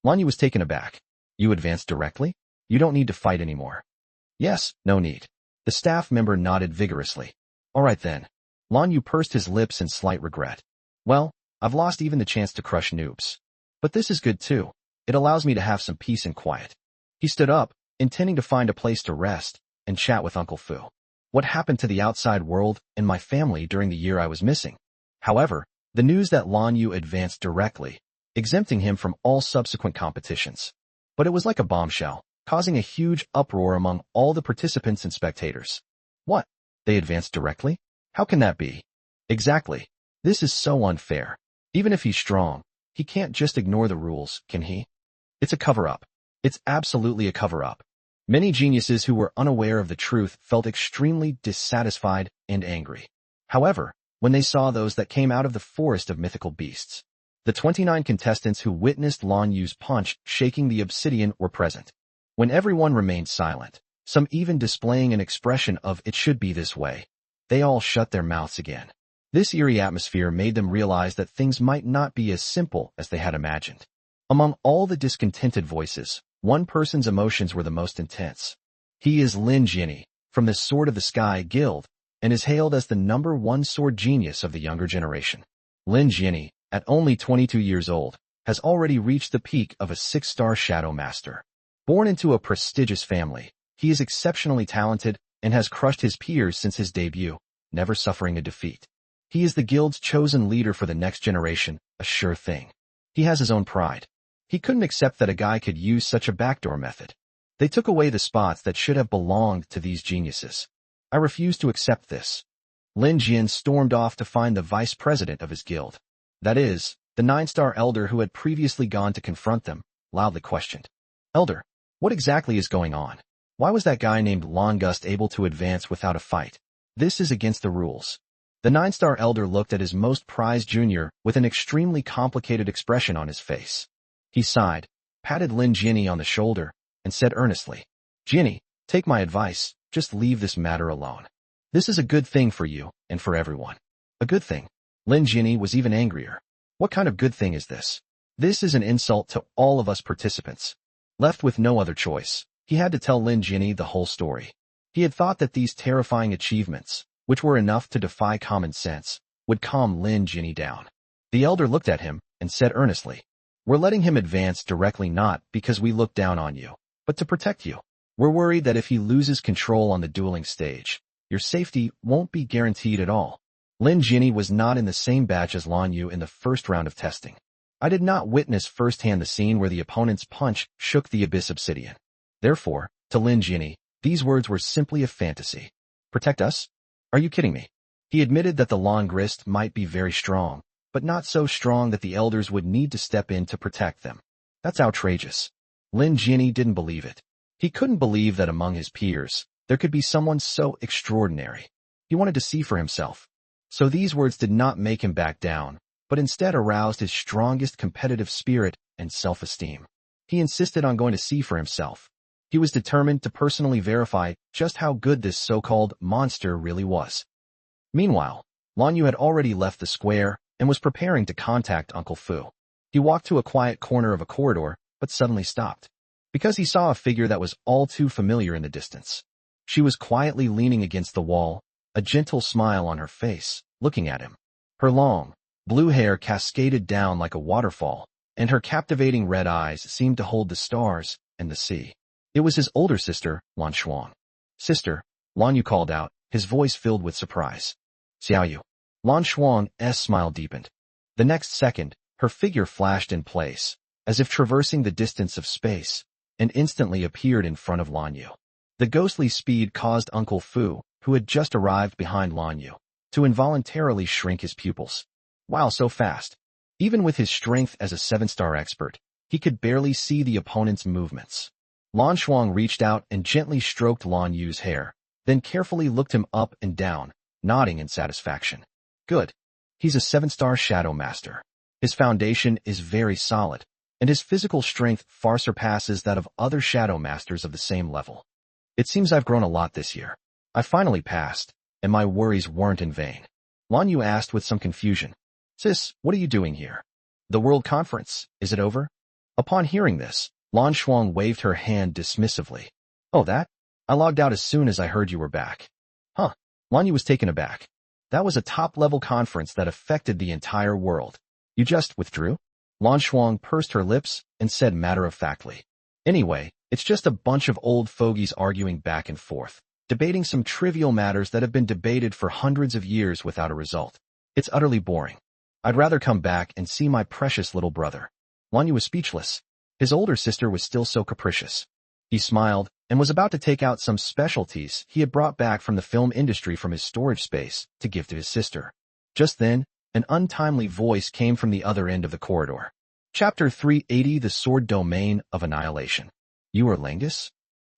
Lan Yu was taken aback. You advanced directly? You don't need to fight anymore. Yes, no need. The staff member nodded vigorously. All right then. Lan Yu pursed his lips in slight regret. Well, I've lost even the chance to crush noobs. But this is good too. It allows me to have some peace and quiet. He stood up, intending to find a place to rest and chat with Uncle Fu. What happened to the outside world and my family during the year I was missing? However, the news that Lan Yu advanced directly, exempting him from all subsequent competitions. But it was like a bombshell, causing a huge uproar among all the participants and spectators. What? They advanced directly? How can that be? Exactly. This is so unfair. Even if he's strong, he can't just ignore the rules, can he? It's a cover-up. It's absolutely a cover-up. Many geniuses who were unaware of the truth felt extremely dissatisfied and angry. However, when they saw those that came out of the forest of mythical beasts, the 29 contestants who witnessed Lan Yu's punch shaking the obsidian were present. When everyone remained silent, some even displaying an expression of "it should be this way," they all shut their mouths again. This eerie atmosphere made them realize that things might not be as simple as they had imagined. Among all the discontented voices, one person's emotions were the most intense. He is Lin Jinni, from the Sword of the Sky Guild, and is hailed as the #1 sword genius of the younger generation. Lin Jinni, at only 22 years old, has already reached the peak of a 6-star Shadow Master. Born into a prestigious family, he is exceptionally talented and has crushed his peers since his debut, never suffering a defeat. He is the guild's chosen leader for the next generation, a sure thing. He has his own pride. He couldn't accept that a guy could use such a backdoor method. They took away the spots that should have belonged to these geniuses. I refuse to accept this. Lin Jian stormed off to find the vice president of his guild. That is, the 9-star elder who had previously gone to confront them, loudly questioned. Elder, what exactly is going on? Why was that guy named Longust able to advance without a fight? This is against the rules. The 9-star elder looked at his most prized junior with an extremely complicated expression on his face. He sighed, patted Lin Jinni on the shoulder, and said earnestly, Jinni, take my advice, just leave this matter alone. This is a good thing for you, and for everyone. A good thing. Lin Jinni was even angrier. What kind of good thing is this? This is an insult to all of us participants. Left with no other choice, he had to tell Lin Jinni the whole story. He had thought that these terrifying achievements, which were enough to defy common sense, would calm Lin Jinni down. The elder looked at him and said earnestly, We're letting him advance directly not because we look down on you, but to protect you. We're worried that if he loses control on the dueling stage, your safety won't be guaranteed at all. Lin Jinni was not in the same batch as Lan Yu in the first round of testing. I did not witness firsthand the scene where the opponent's punch shook the abyss obsidian. Therefore, to Lin Jinni, these words were simply a fantasy. Protect us? Are you kidding me? He admitted that the Longrist might be very strong, but not so strong that the elders would need to step in to protect them. That's outrageous. Lin Jinni didn't believe it. He couldn't believe that among his peers, there could be someone so extraordinary. He wanted to see for himself. So these words did not make him back down, but instead aroused his strongest competitive spirit and self-esteem. He insisted on going to see for himself. He was determined to personally verify just how good this so-called monster really was. Meanwhile, Lan Yu had already left the square and was preparing to contact Uncle Fu. He walked to a quiet corner of a corridor, but suddenly stopped, because he saw a figure that was all too familiar in the distance. She was quietly leaning against the wall, a gentle smile on her face, looking at him. Her long, blue hair cascaded down like a waterfall, and her captivating red eyes seemed to hold the stars and the sea. It was his older sister, Lan Shuang. Sister, Lan Yu called out, his voice filled with surprise. Xiao Yu. Lan Shuang's smile deepened. The next second, her figure flashed in place, as if traversing the distance of space, and instantly appeared in front of Lan Yu. The ghostly speed caused Uncle Fu, who had just arrived behind Lan Yu, to involuntarily shrink his pupils. Wow, so fast. Even with his strength as a 7-star expert, he could barely see the opponent's movements. Lan Shuang reached out and gently stroked Lan Yu's hair, then carefully looked him up and down, nodding in satisfaction. Good. He's a 7-star shadow master. His foundation is very solid, and his physical strength far surpasses that of other shadow masters of the same level. It seems I've grown a lot this year. I finally passed, and my worries weren't in vain. Lan Yu asked with some confusion. Sis, what are you doing here? The World Conference, is it over? Upon hearing this, Lan Shuang waved her hand dismissively. Oh, that? I logged out as soon as I heard you were back. Huh. Lan Yu was taken aback. That was a top-level conference that affected the entire world. You just withdrew? Lan Shuang pursed her lips and said matter-of-factly. Anyway, it's just a bunch of old fogies arguing back and forth, debating some trivial matters that have been debated for hundreds of years without a result. It's utterly boring. I'd rather come back and see my precious little brother. Lan Yu was speechless. His older sister was still so capricious. He smiled and was about to take out some specialties he had brought back from the film industry from his storage space to give to his sister. Just then, an untimely voice came from the other end of the corridor. Chapter 380, The Sword Domain of Annihilation. You are Lingus?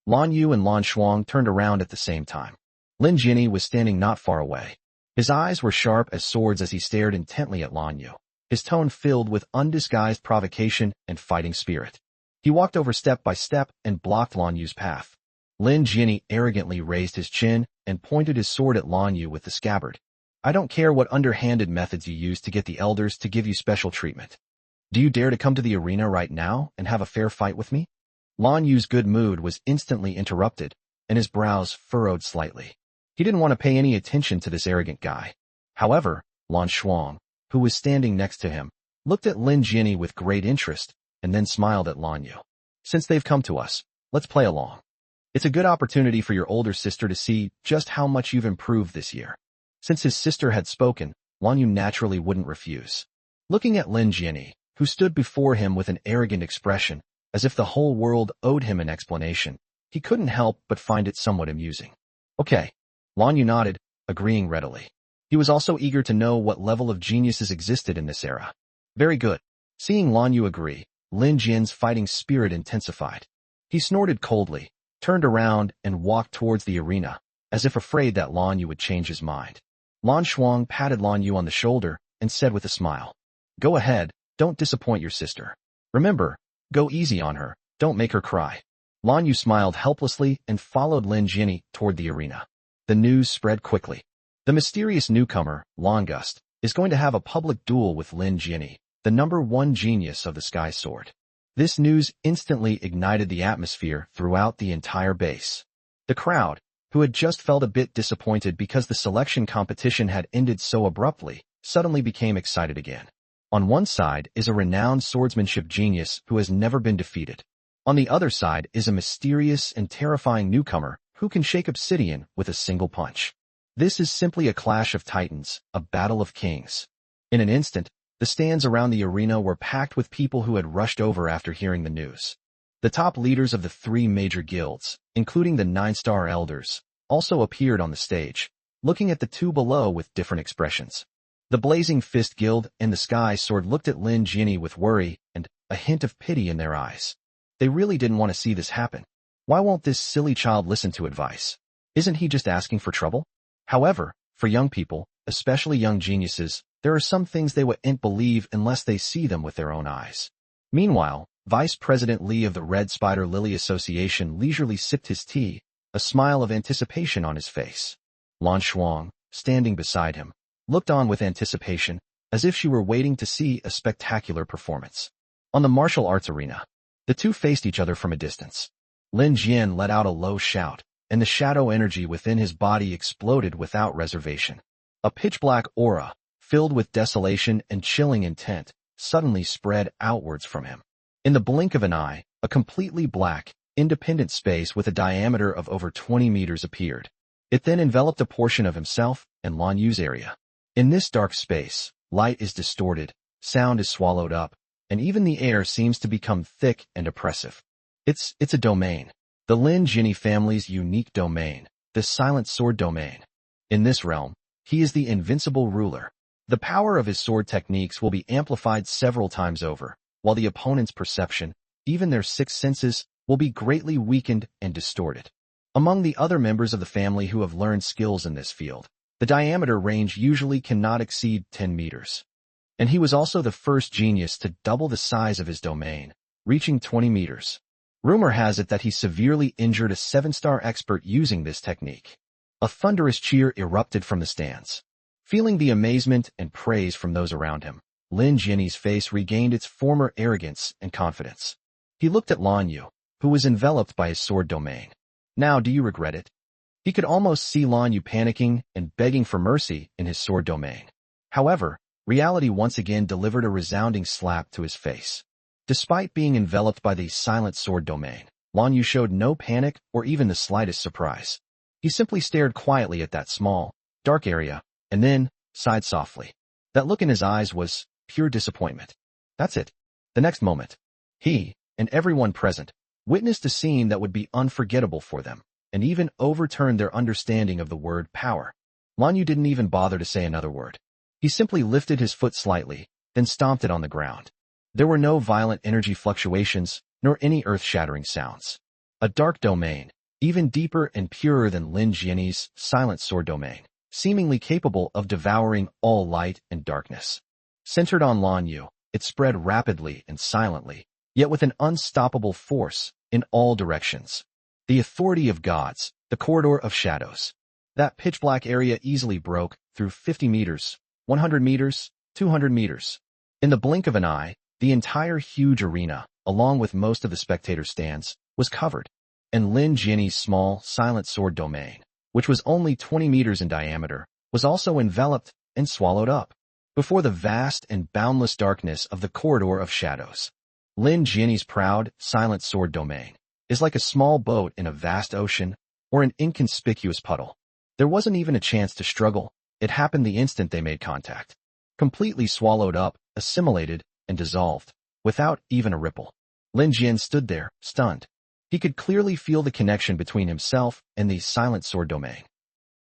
Lan Yu and Lan Shuang turned around at the same time. Lin Jinny was standing not far away. His eyes were sharp as swords as he stared intently at Lan Yu, his tone filled with undisguised provocation and fighting spirit. He walked over step by step and blocked Lan Yu's path. Lin Jinny arrogantly raised his chin and pointed his sword at Lan Yu with the scabbard. I don't care what underhanded methods you use to get the elders to give you special treatment. Do you dare to come to the arena right now and have a fair fight with me? Lan Yu's good mood was instantly interrupted, and his brows furrowed slightly. He didn't want to pay any attention to this arrogant guy. However, Lan Shuang, who was standing next to him, looked at Lin Jinny with great interest and then smiled at Lan Yu. Since they've come to us, let's play along. It's a good opportunity for your older sister to see just how much you've improved this year. Since his sister had spoken, Lan Yu naturally wouldn't refuse. Looking at Lin Jinny, who stood before him with an arrogant expression, as if the whole world owed him an explanation, he couldn't help but find it somewhat amusing. Okay. Lan Yu nodded, agreeing readily. He was also eager to know what level of geniuses existed in this era. Very good. Seeing Lan Yu agree, Lin Jin's fighting spirit intensified. He snorted coldly, turned around and walked towards the arena, as if afraid that Lan Yu would change his mind. Lan Shuang patted Lan Yu on the shoulder and said with a smile, Go ahead, don't disappoint your sister. Remember, go easy on her, don't make her cry. Lan Yu smiled helplessly and followed Lin Jinny toward the arena. The news spread quickly. The mysterious newcomer, Longust, is going to have a public duel with Lin Jinny, the #1 genius of the Sky Sword. This news instantly ignited the atmosphere throughout the entire base. The crowd, who had just felt a bit disappointed because the selection competition had ended so abruptly, suddenly became excited again. On one side is a renowned swordsmanship genius who has never been defeated. On the other side is a mysterious and terrifying newcomer who can shake obsidian with a single punch. This is simply a clash of titans, a battle of kings. In an instant, the stands around the arena were packed with people who had rushed over after hearing the news. The top leaders of the 3 major guilds, including the 9-star elders, also appeared on the stage, looking at the 2 below with different expressions. The Blazing Fist Guild and the Sky Sword looked at Lin Jinny with worry and a hint of pity in their eyes. They really didn't want to see this happen. Why won't this silly child listen to advice? Isn't he just asking for trouble? However, for young people, especially young geniuses, there are some things they wouldn't believe unless they see them with their own eyes. Meanwhile, Vice President Lee of the Red Spider Lily Association leisurely sipped his tea, a smile of anticipation on his face. Lan Shuang, standing beside him, looked on with anticipation, as if she were waiting to see a spectacular performance. On the martial arts arena, the two faced each other from a distance. Lin Jian let out a low shout, and the shadow energy within his body exploded without reservation. A pitch-black aura, filled with desolation and chilling intent, suddenly spread outwards from him. In the blink of an eye, a completely black, independent space with a diameter of over 20 meters appeared. It then enveloped a portion of himself and Lan Yu's area. In this dark space, light is distorted, sound is swallowed up, and even the air seems to become thick and oppressive. It's a domain. The Lin Jinni family's unique domain, the silent sword domain. In this realm, he is the invincible ruler. The power of his sword techniques will be amplified several times over, while the opponent's perception, even their sixth senses, will be greatly weakened and distorted. Among the other members of the family who have learned skills in this field, the diameter range usually cannot exceed 10 meters. And he was also the first genius to double the size of his domain, reaching 20 meters. Rumor has it that he severely injured a 7-star expert using this technique. A thunderous cheer erupted from the stands. Feeling the amazement and praise from those around him, Lin Jinni's face regained its former arrogance and confidence. He looked at Lan Yu, who was enveloped by his sword domain. Now, do you regret it? He could almost see Lan Yu panicking and begging for mercy in his sword domain. However, reality once again delivered a resounding slap to his face. Despite being enveloped by the silent sword domain, Lan Yu showed no panic or even the slightest surprise. He simply stared quietly at that small, dark area, and then sighed softly. That look in his eyes was pure disappointment. That's it. The next moment, he, and everyone present, witnessed a scene that would be unforgettable for them, and even overturned their understanding of the word power. Lan Yu didn't even bother to say another word. He simply lifted his foot slightly, then stomped it on the ground. There were no violent energy fluctuations, nor any earth-shattering sounds. A dark domain, even deeper and purer than Lin Jinni's silent sword domain, seemingly capable of devouring all light and darkness. Centered on Lan Yu, it spread rapidly and silently, yet with an unstoppable force in all directions. The authority of gods, the corridor of shadows. That pitch-black area easily broke through 50 meters, 100 meters, 200 meters. In the blink of an eye, the entire huge arena, along with most of the spectator stands, was covered, and Lin Jinni's small, silent sword domain, which was only 20 meters in diameter, was also enveloped and swallowed up. Before the vast and boundless darkness of the corridor of shadows, Lin Jinni's proud, silent sword domain is like a small boat in a vast ocean or an inconspicuous puddle. There wasn't even a chance to struggle. It happened the instant they made contact. Completely swallowed up, assimilated, and dissolved, without even a ripple. Lin Jin stood there, stunned. He could clearly feel the connection between himself and the silent sword domain.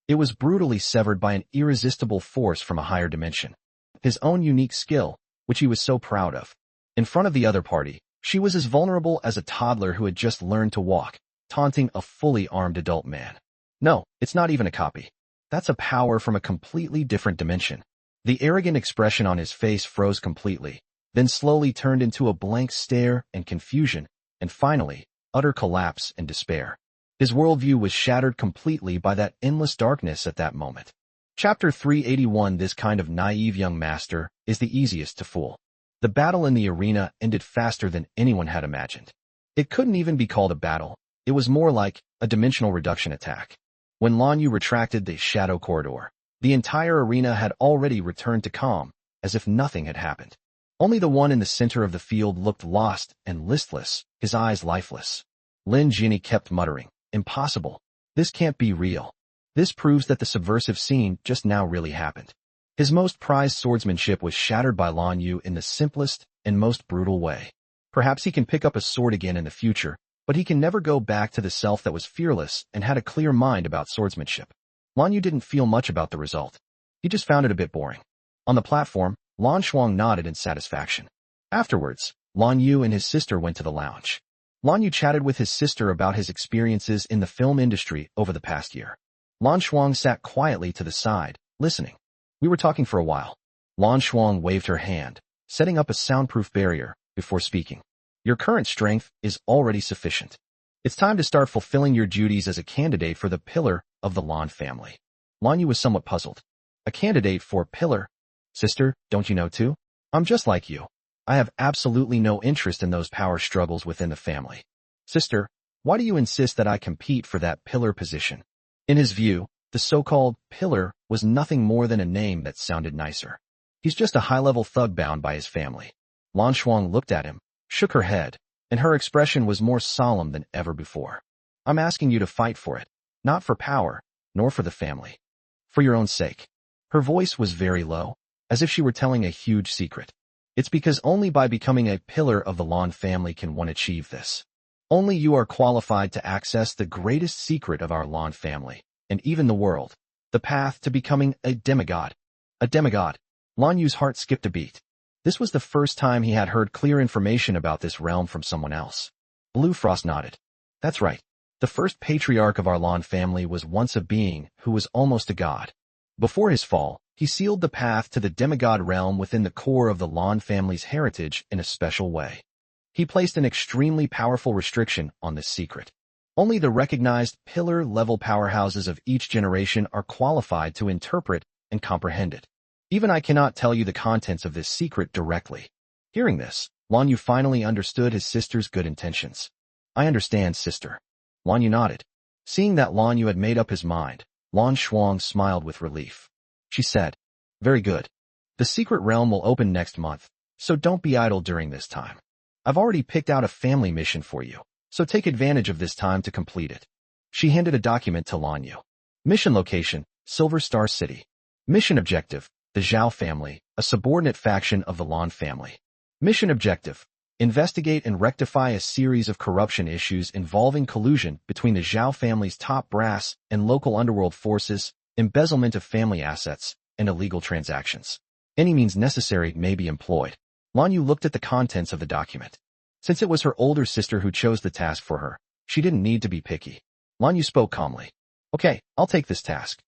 It was brutally severed by an irresistible force from a higher dimension. His own unique skill, which he was so proud of. In front of the other party, she was as vulnerable as a toddler who had just learned to walk, taunting a fully armed adult man. No, it's not even a copy. That's a power from a completely different dimension. The arrogant expression on his face froze completely, then slowly turned into a blank stare and confusion, and finally, utter collapse and despair. His worldview was shattered completely by that endless darkness at that moment. Chapter 381. This kind of naive young master is the easiest to fool. The battle in the arena ended faster than anyone had imagined. It couldn't even be called a battle. It was more like a dimensional reduction attack. When Lan Yu retracted the shadow corridor, the entire arena had already returned to calm, as if nothing had happened. Only the one in the center of the field looked lost and listless, his eyes lifeless. Lin Jinni kept muttering, "Impossible. This can't be real. This proves that the subversive scene just now really happened." His most prized swordsmanship was shattered by Lan Yu in the simplest and most brutal way. Perhaps he can pick up a sword again in the future, but he can never go back to the self that was fearless and had a clear mind about swordsmanship. Lan Yu didn't feel much about the result. He just found it a bit boring. On the platform, Lan Shuang nodded in satisfaction. Afterwards, Lan Yu and his sister went to the lounge. Lan Yu chatted with his sister about his experiences in the film industry over the past year. Lan Shuang sat quietly to the side, listening. We were talking for a while. Lan Shuang waved her hand, setting up a soundproof barrier, before speaking. Your current strength is already sufficient. It's time to start fulfilling your duties as a candidate for the pillar of the Lan family. Lan Yu was somewhat puzzled. A candidate for pillar? Sister, don't you know too? I'm just like you. I have absolutely no interest in those power struggles within the family. Sister, why do you insist that I compete for that pillar position? In his view, the so-called pillar was nothing more than a name that sounded nicer. He's just a high-level thug bound by his family. Lan Shuang looked at him, shook her head. and her expression was more solemn than ever before. I'm asking you to fight for it, not for power, nor for the family. For your own sake. Her voice was very low, as if she were telling a huge secret. It's because only by becoming a pillar of the Lan family can one achieve this. Only you are qualified to access the greatest secret of our Lan family, and even the world, the path to becoming a demigod. A demigod. Lan Yu's heart skipped a beat. This was the first time he had heard clear information about this realm from someone else. Blue Frost nodded. That's right. The first patriarch of our Lan family was once a being who was almost a god. Before his fall, he sealed the path to the demigod realm within the core of the Lan family's heritage in a special way. He placed an extremely powerful restriction on this secret. Only the recognized pillar-level powerhouses of each generation are qualified to interpret and comprehend it. Even I cannot tell you the contents of this secret directly. Hearing this, Lan Yu finally understood his sister's good intentions. I understand, sister. Lan Yu nodded. Seeing that Lan Yu had made up his mind, Lan Shuang smiled with relief. She said, very good. The secret realm will open next month, so don't be idle during this time. I've already picked out a family mission for you, so take advantage of this time to complete it. She handed a document to Lan Yu. Mission location, Silver Star City. Mission objective, the Zhao family, a subordinate faction of the Lan family. Mission objective, investigate and rectify a series of corruption issues involving collusion between the Zhao family's top brass and local underworld forces, embezzlement of family assets, and illegal transactions. Any means necessary may be employed. Lan Yu looked at the contents of the document. Since it was her older sister who chose the task for her, she didn't need to be picky. Lan Yu spoke calmly. Okay, I'll take this task.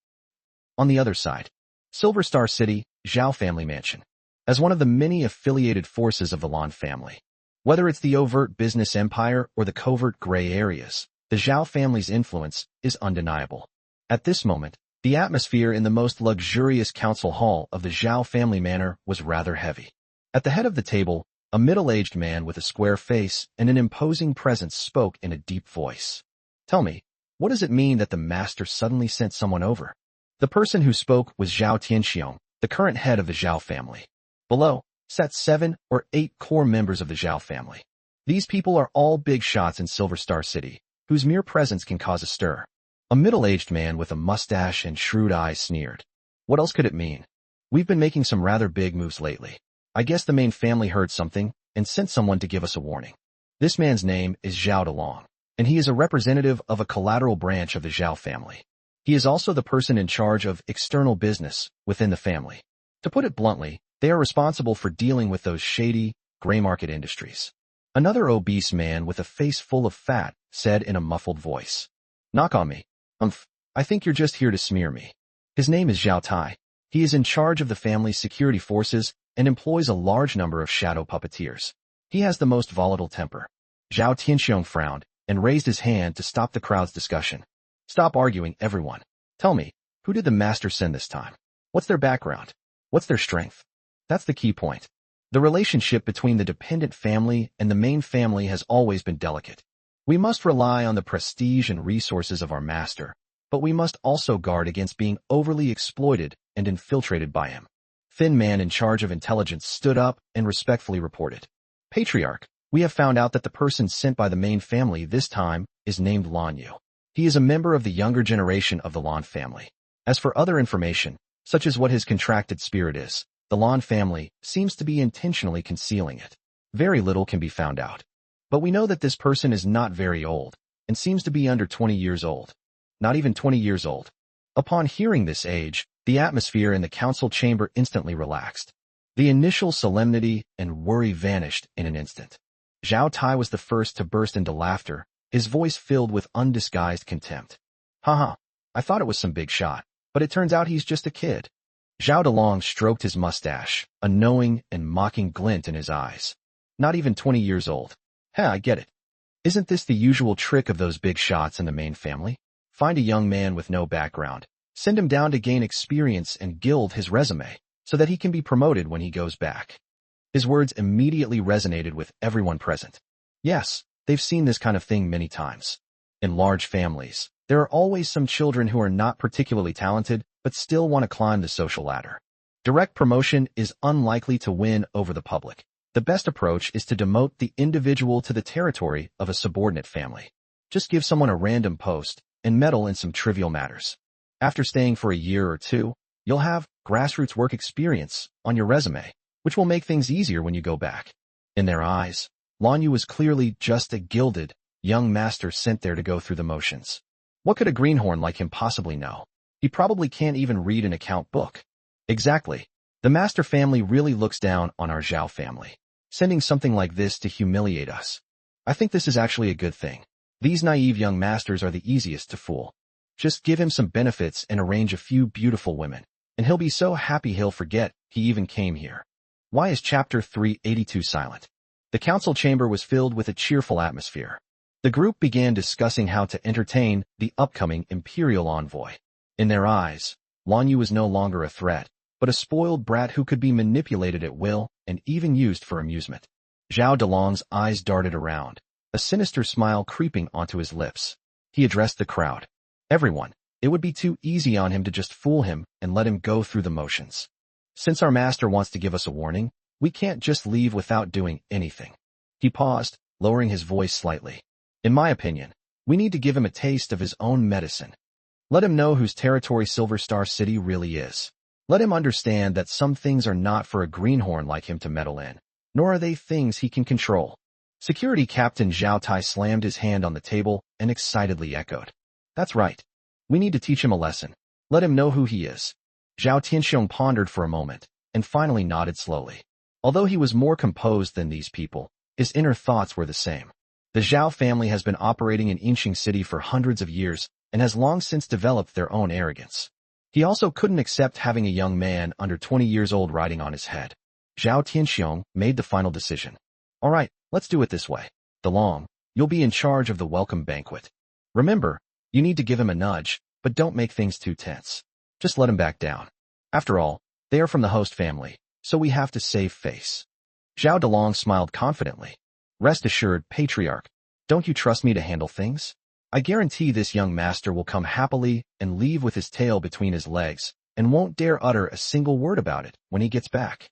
On the other side, Silver Star City, Zhao family mansion. As one of the many affiliated forces of the Lan family, whether it's the overt business empire or the covert gray areas, the Zhao family's influence is undeniable. At this moment, the atmosphere in the most luxurious council hall of the Zhao family manor was rather heavy. At the head of the table, a middle-aged man with a square face and an imposing presence spoke in a deep voice. Tell me, what does it mean that the master suddenly sent someone over? The person who spoke was Zhao Tianxiong, the current head of the Zhao family. Below, sat 7 or 8 core members of the Zhao family. These people are all big shots in Silver Star City, whose mere presence can cause a stir. A middle-aged man with a mustache and shrewd eyes sneered. What else could it mean? We've been making some rather big moves lately. I guess the main family heard something and sent someone to give us a warning. This man's name is Zhao Delong, and he is a representative of a collateral branch of the Zhao family. He is also the person in charge of external business within the family. To put it bluntly, they are responsible for dealing with those shady, gray market industries. Another obese man with a face full of fat said in a muffled voice. Knock on me. I think you're just here to smear me. His name is Zhao Tai. He is in charge of the family's security forces and employs a large number of shadow puppeteers. He has the most volatile temper. Zhao Tianxiong frowned and raised his hand to stop the crowd's discussion. Stop arguing, everyone. Tell me, who did the master send this time? What's their background? What's their strength? That's the key point. The relationship between the dependent family and the main family has always been delicate. We must rely on the prestige and resources of our master, but we must also guard against being overly exploited and infiltrated by him. Thin man in charge of intelligence stood up and respectfully reported. Patriarch, we have found out that the person sent by the main family this time is named Lan Yu. He is a member of the younger generation of the Lan family. As for other information, such as what his contracted spirit is, the Lan family seems to be intentionally concealing it. Very little can be found out. But we know that this person is not very old, and seems to be under 20 years old. Not even 20 years old. Upon hearing this age, the atmosphere in the council chamber instantly relaxed. The initial solemnity and worry vanished in an instant. Zhao Tai was the first to burst into laughter, his voice filled with undisguised contempt. Haha, I thought it was some big shot, but it turns out he's just a kid. Zhao Delong stroked his mustache, a knowing and mocking glint in his eyes. Not even 20 years old. I get it. Isn't this the usual trick of those big shots in the main family? Find a young man with no background, send him down to gain experience and gild his resume, so that he can be promoted when he goes back. His words immediately resonated with everyone present. Yes, they've seen this kind of thing many times. In large families, there are always some children who are not particularly talented, but still want to climb the social ladder. Direct promotion is unlikely to win over the public. The best approach is to demote the individual to the territory of a subordinate family. Just give someone a random post and meddle in some trivial matters. After staying for a year or two, you'll have grassroots work experience on your resume, which will make things easier when you go back. In their eyes, Lanyu was clearly just a gilded, young master sent there to go through the motions. What could a greenhorn like him possibly know? He probably can't even read an account book. Exactly. The master family really looks down on our Zhao family, sending something like this to humiliate us. I think this is actually a good thing. These naive young masters are the easiest to fool. Just give him some benefits and arrange a few beautiful women, and he'll be so happy he'll forget he even came here. Why is Chapter 382 silent? The council chamber was filled with a cheerful atmosphere. The group began discussing how to entertain the upcoming imperial envoy. In their eyes, Lanyu was no longer a threat, but a spoiled brat who could be manipulated at will and even used for amusement. Zhao Dalong's eyes darted around, a sinister smile creeping onto his lips. He addressed the crowd. Everyone, it would be too easy on him to just fool him and let him go through the motions. Since our master wants to give us a warning, we can't just leave without doing anything. He paused, lowering his voice slightly. In my opinion, we need to give him a taste of his own medicine. Let him know whose territory Silver Star City really is. Let him understand that some things are not for a greenhorn like him to meddle in, nor are they things he can control. Security Captain Zhao Tai slammed his hand on the table and excitedly echoed. That's right. We need to teach him a lesson. Let him know who he is. Zhao Tianxiong pondered for a moment, and finally nodded slowly. Although he was more composed than these people, his inner thoughts were the same. The Zhao family has been operating in Yinxing City for hundreds of years, and has long since developed their own arrogance. He also couldn't accept having a young man under 20 years old riding on his head. Zhao Tianxiong made the final decision. All right, let's do it this way. Dalong, you'll be in charge of the welcome banquet. Remember, you need to give him a nudge, but don't make things too tense. Just let him back down. After all, they are from the host family, so we have to save face. Zhao Dalong smiled confidently. Rest assured, Patriarch, don't you trust me to handle things? I guarantee this young master will come happily and leave with his tail between his legs, and won't dare utter a single word about it when he gets back.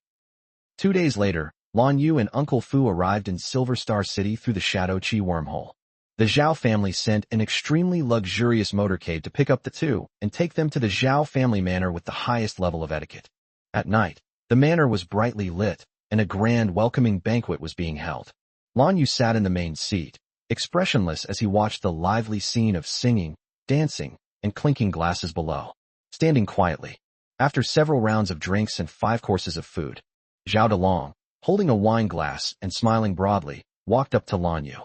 2 days later, Lan Yu and Uncle Fu arrived in Silver Star City through the Shadow Chi wormhole. The Zhao family sent an extremely luxurious motorcade to pick up the two and take them to the Zhao family manor with the highest level of etiquette. At night, the manor was brightly lit, and a grand welcoming banquet was being held. Lan Yu sat in the main seat, expressionless as he watched the lively scene of singing, dancing, and clinking glasses below. Standing quietly, after several rounds of drinks and 5 courses of food, Zhao Dalong, holding a wine glass and smiling broadly, walked up to Lan Yu.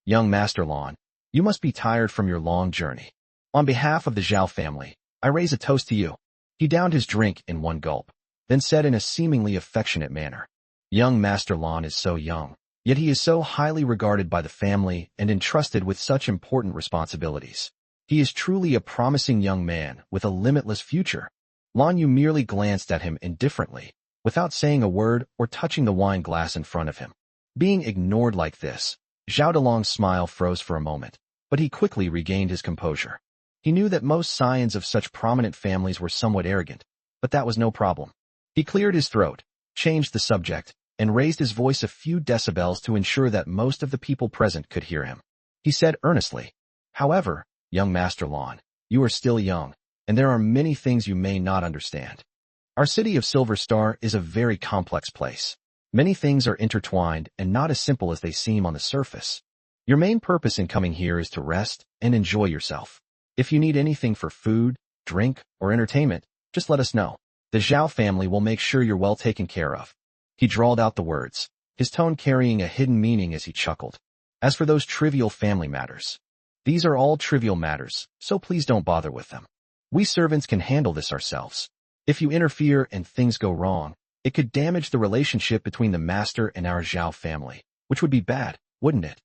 Young Master Lan, you must be tired from your long journey. On behalf of the Zhao family, I raise a toast to you. He downed his drink in one gulp, then said in a seemingly affectionate manner, Young Master Lan is so young, yet he is so highly regarded by the family and entrusted with such important responsibilities. He is truly a promising young man with a limitless future. Lan Yu merely glanced at him indifferently, without saying a word or touching the wine glass in front of him. Being ignored like this, Zhao Dalong's smile froze for a moment, but he quickly regained his composure. He knew that most scions of such prominent families were somewhat arrogant, but that was no problem. He cleared his throat, changed the subject, and raised his voice a few decibels to ensure that most of the people present could hear him. He said earnestly, However, young Master Lan, you are still young, and there are many things you may not understand. Our city of Silver Star is a very complex place. Many things are intertwined and not as simple as they seem on the surface. Your main purpose in coming here is to rest and enjoy yourself. If you need anything for food, drink, or entertainment, just let us know. The Zhao family will make sure you're well taken care of. He drawled out the words, his tone carrying a hidden meaning as he chuckled. As for those trivial family matters, these are all trivial matters, so please don't bother with them. We servants can handle this ourselves. If you interfere and things go wrong, it could damage the relationship between the master and our Zhao family, which would be bad, wouldn't it?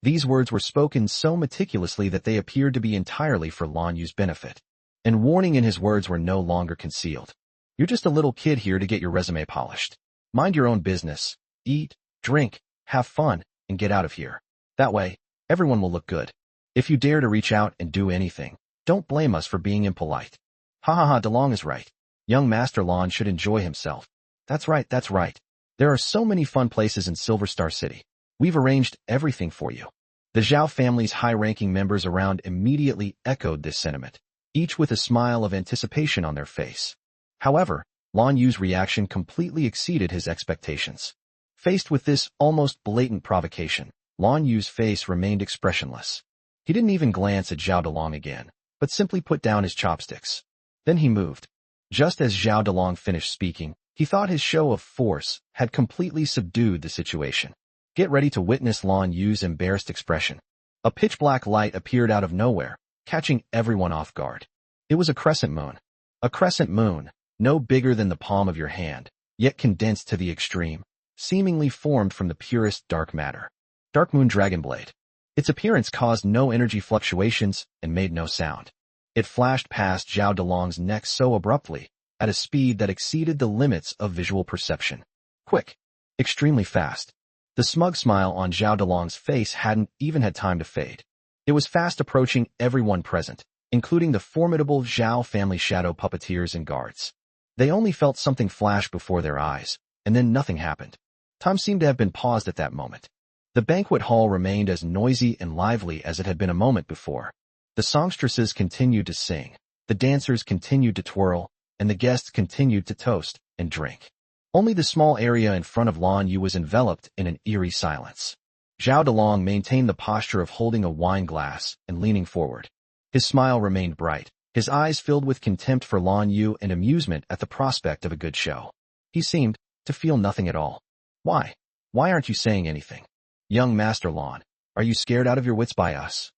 These words were spoken so meticulously that they appeared to be entirely for Lan Yu's benefit, and warning in his words were no longer concealed. You're just a little kid here to get your resume polished. Mind your own business, eat, drink, have fun, and get out of here. That way, everyone will look good. If you dare to reach out and do anything, don't blame us for being impolite. Ha ha ha, Dalong is right. Young Master Lan should enjoy himself. That's right, that's right. There are so many fun places in Silver Star City. We've arranged everything for you. The Zhao family's high-ranking members around immediately echoed this sentiment, each with a smile of anticipation on their face. However, Lan Yu's reaction completely exceeded his expectations. Faced with this almost blatant provocation, Lan Yu's face remained expressionless. He didn't even glance at Zhao Delong again, but simply put down his chopsticks. Then he moved. Just as Zhao Delong finished speaking, he thought his show of force had completely subdued the situation. Get ready to witness Lan Yu's embarrassed expression. A pitch-black light appeared out of nowhere, catching everyone off guard. It was a crescent moon. A crescent moon, no bigger than the palm of your hand, yet condensed to the extreme, seemingly formed from the purest dark matter. Dark Moon Dragonblade. Its appearance caused no energy fluctuations and made no sound. It flashed past Zhao Delong's neck so abruptly, at a speed that exceeded the limits of visual perception. Quick. Extremely fast. The smug smile on Zhao Delong's face hadn't even had time to fade. It was fast approaching everyone present, including the formidable Zhao family shadow puppeteers and guards. They only felt something flash before their eyes, and then nothing happened. Time seemed to have been paused at that moment. The banquet hall remained as noisy and lively as it had been a moment before. The songstresses continued to sing, the dancers continued to twirl, and the guests continued to toast and drink. Only the small area in front of Lan Yu was enveloped in an eerie silence. Zhao Delong maintained the posture of holding a wine glass and leaning forward. His smile remained bright, his eyes filled with contempt for Lan Yu and amusement at the prospect of a good show. He seemed to feel nothing at all. Why? Why aren't you saying anything? Young Master Lan, are you scared out of your wits by us?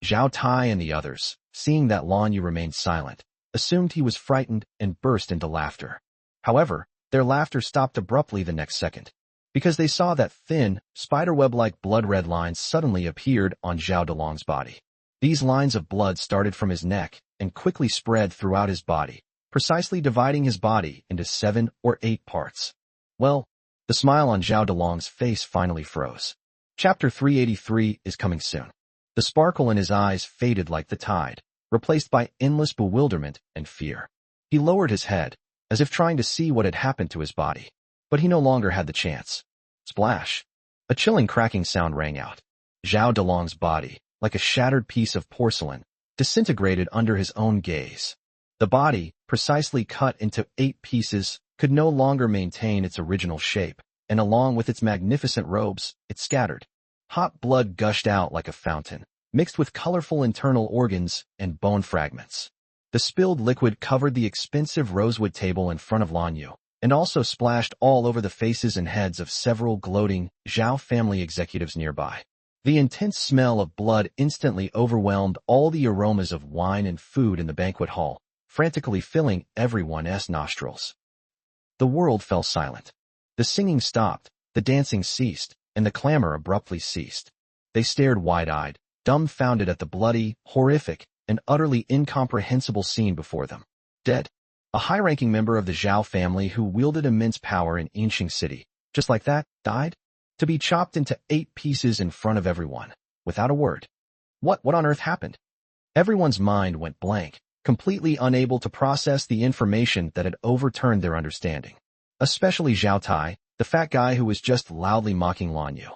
Zhao Tai and the others, seeing that Lan Yu remained silent, assumed he was frightened and burst into laughter. However, their laughter stopped abruptly the next second, because they saw that thin, spiderweb-like blood-red lines suddenly appeared on Zhao Delong's body. These lines of blood started from his neck and quickly spread throughout his body, precisely dividing his body into 7 or 8 parts. Well, the smile on Zhao Delong's face finally froze. Chapter 383 is coming soon. The sparkle in his eyes faded like the tide, replaced by endless bewilderment and fear. He lowered his head, as if trying to see what had happened to his body. But he no longer had the chance. Splash! A chilling cracking sound rang out. Zhao Delong's body, like a shattered piece of porcelain, disintegrated under his own gaze. The body, precisely cut into 8 pieces, could no longer maintain its original shape, and along with its magnificent robes, it scattered. Hot blood gushed out like a fountain, mixed with colorful internal organs and bone fragments. The spilled liquid covered the expensive rosewood table in front of Lan Yu, and also splashed all over the faces and heads of several gloating Zhao family executives nearby. The intense smell of blood instantly overwhelmed all the aromas of wine and food in the banquet hall, frantically filling everyone's nostrils. The world fell silent. The singing stopped, the dancing ceased, and the clamor abruptly ceased. They stared wide-eyed, dumbfounded at the bloody, horrific, and utterly incomprehensible scene before them. Dead. A high-ranking member of the Zhao family who wielded immense power in Yinxing City, just like that, died? To be chopped into 8 pieces in front of everyone, without a word. What on earth happened? Everyone's mind went blank, completely unable to process the information that had overturned their understanding. Especially Zhao Tai, the fat guy who was just loudly mocking Lan Yu.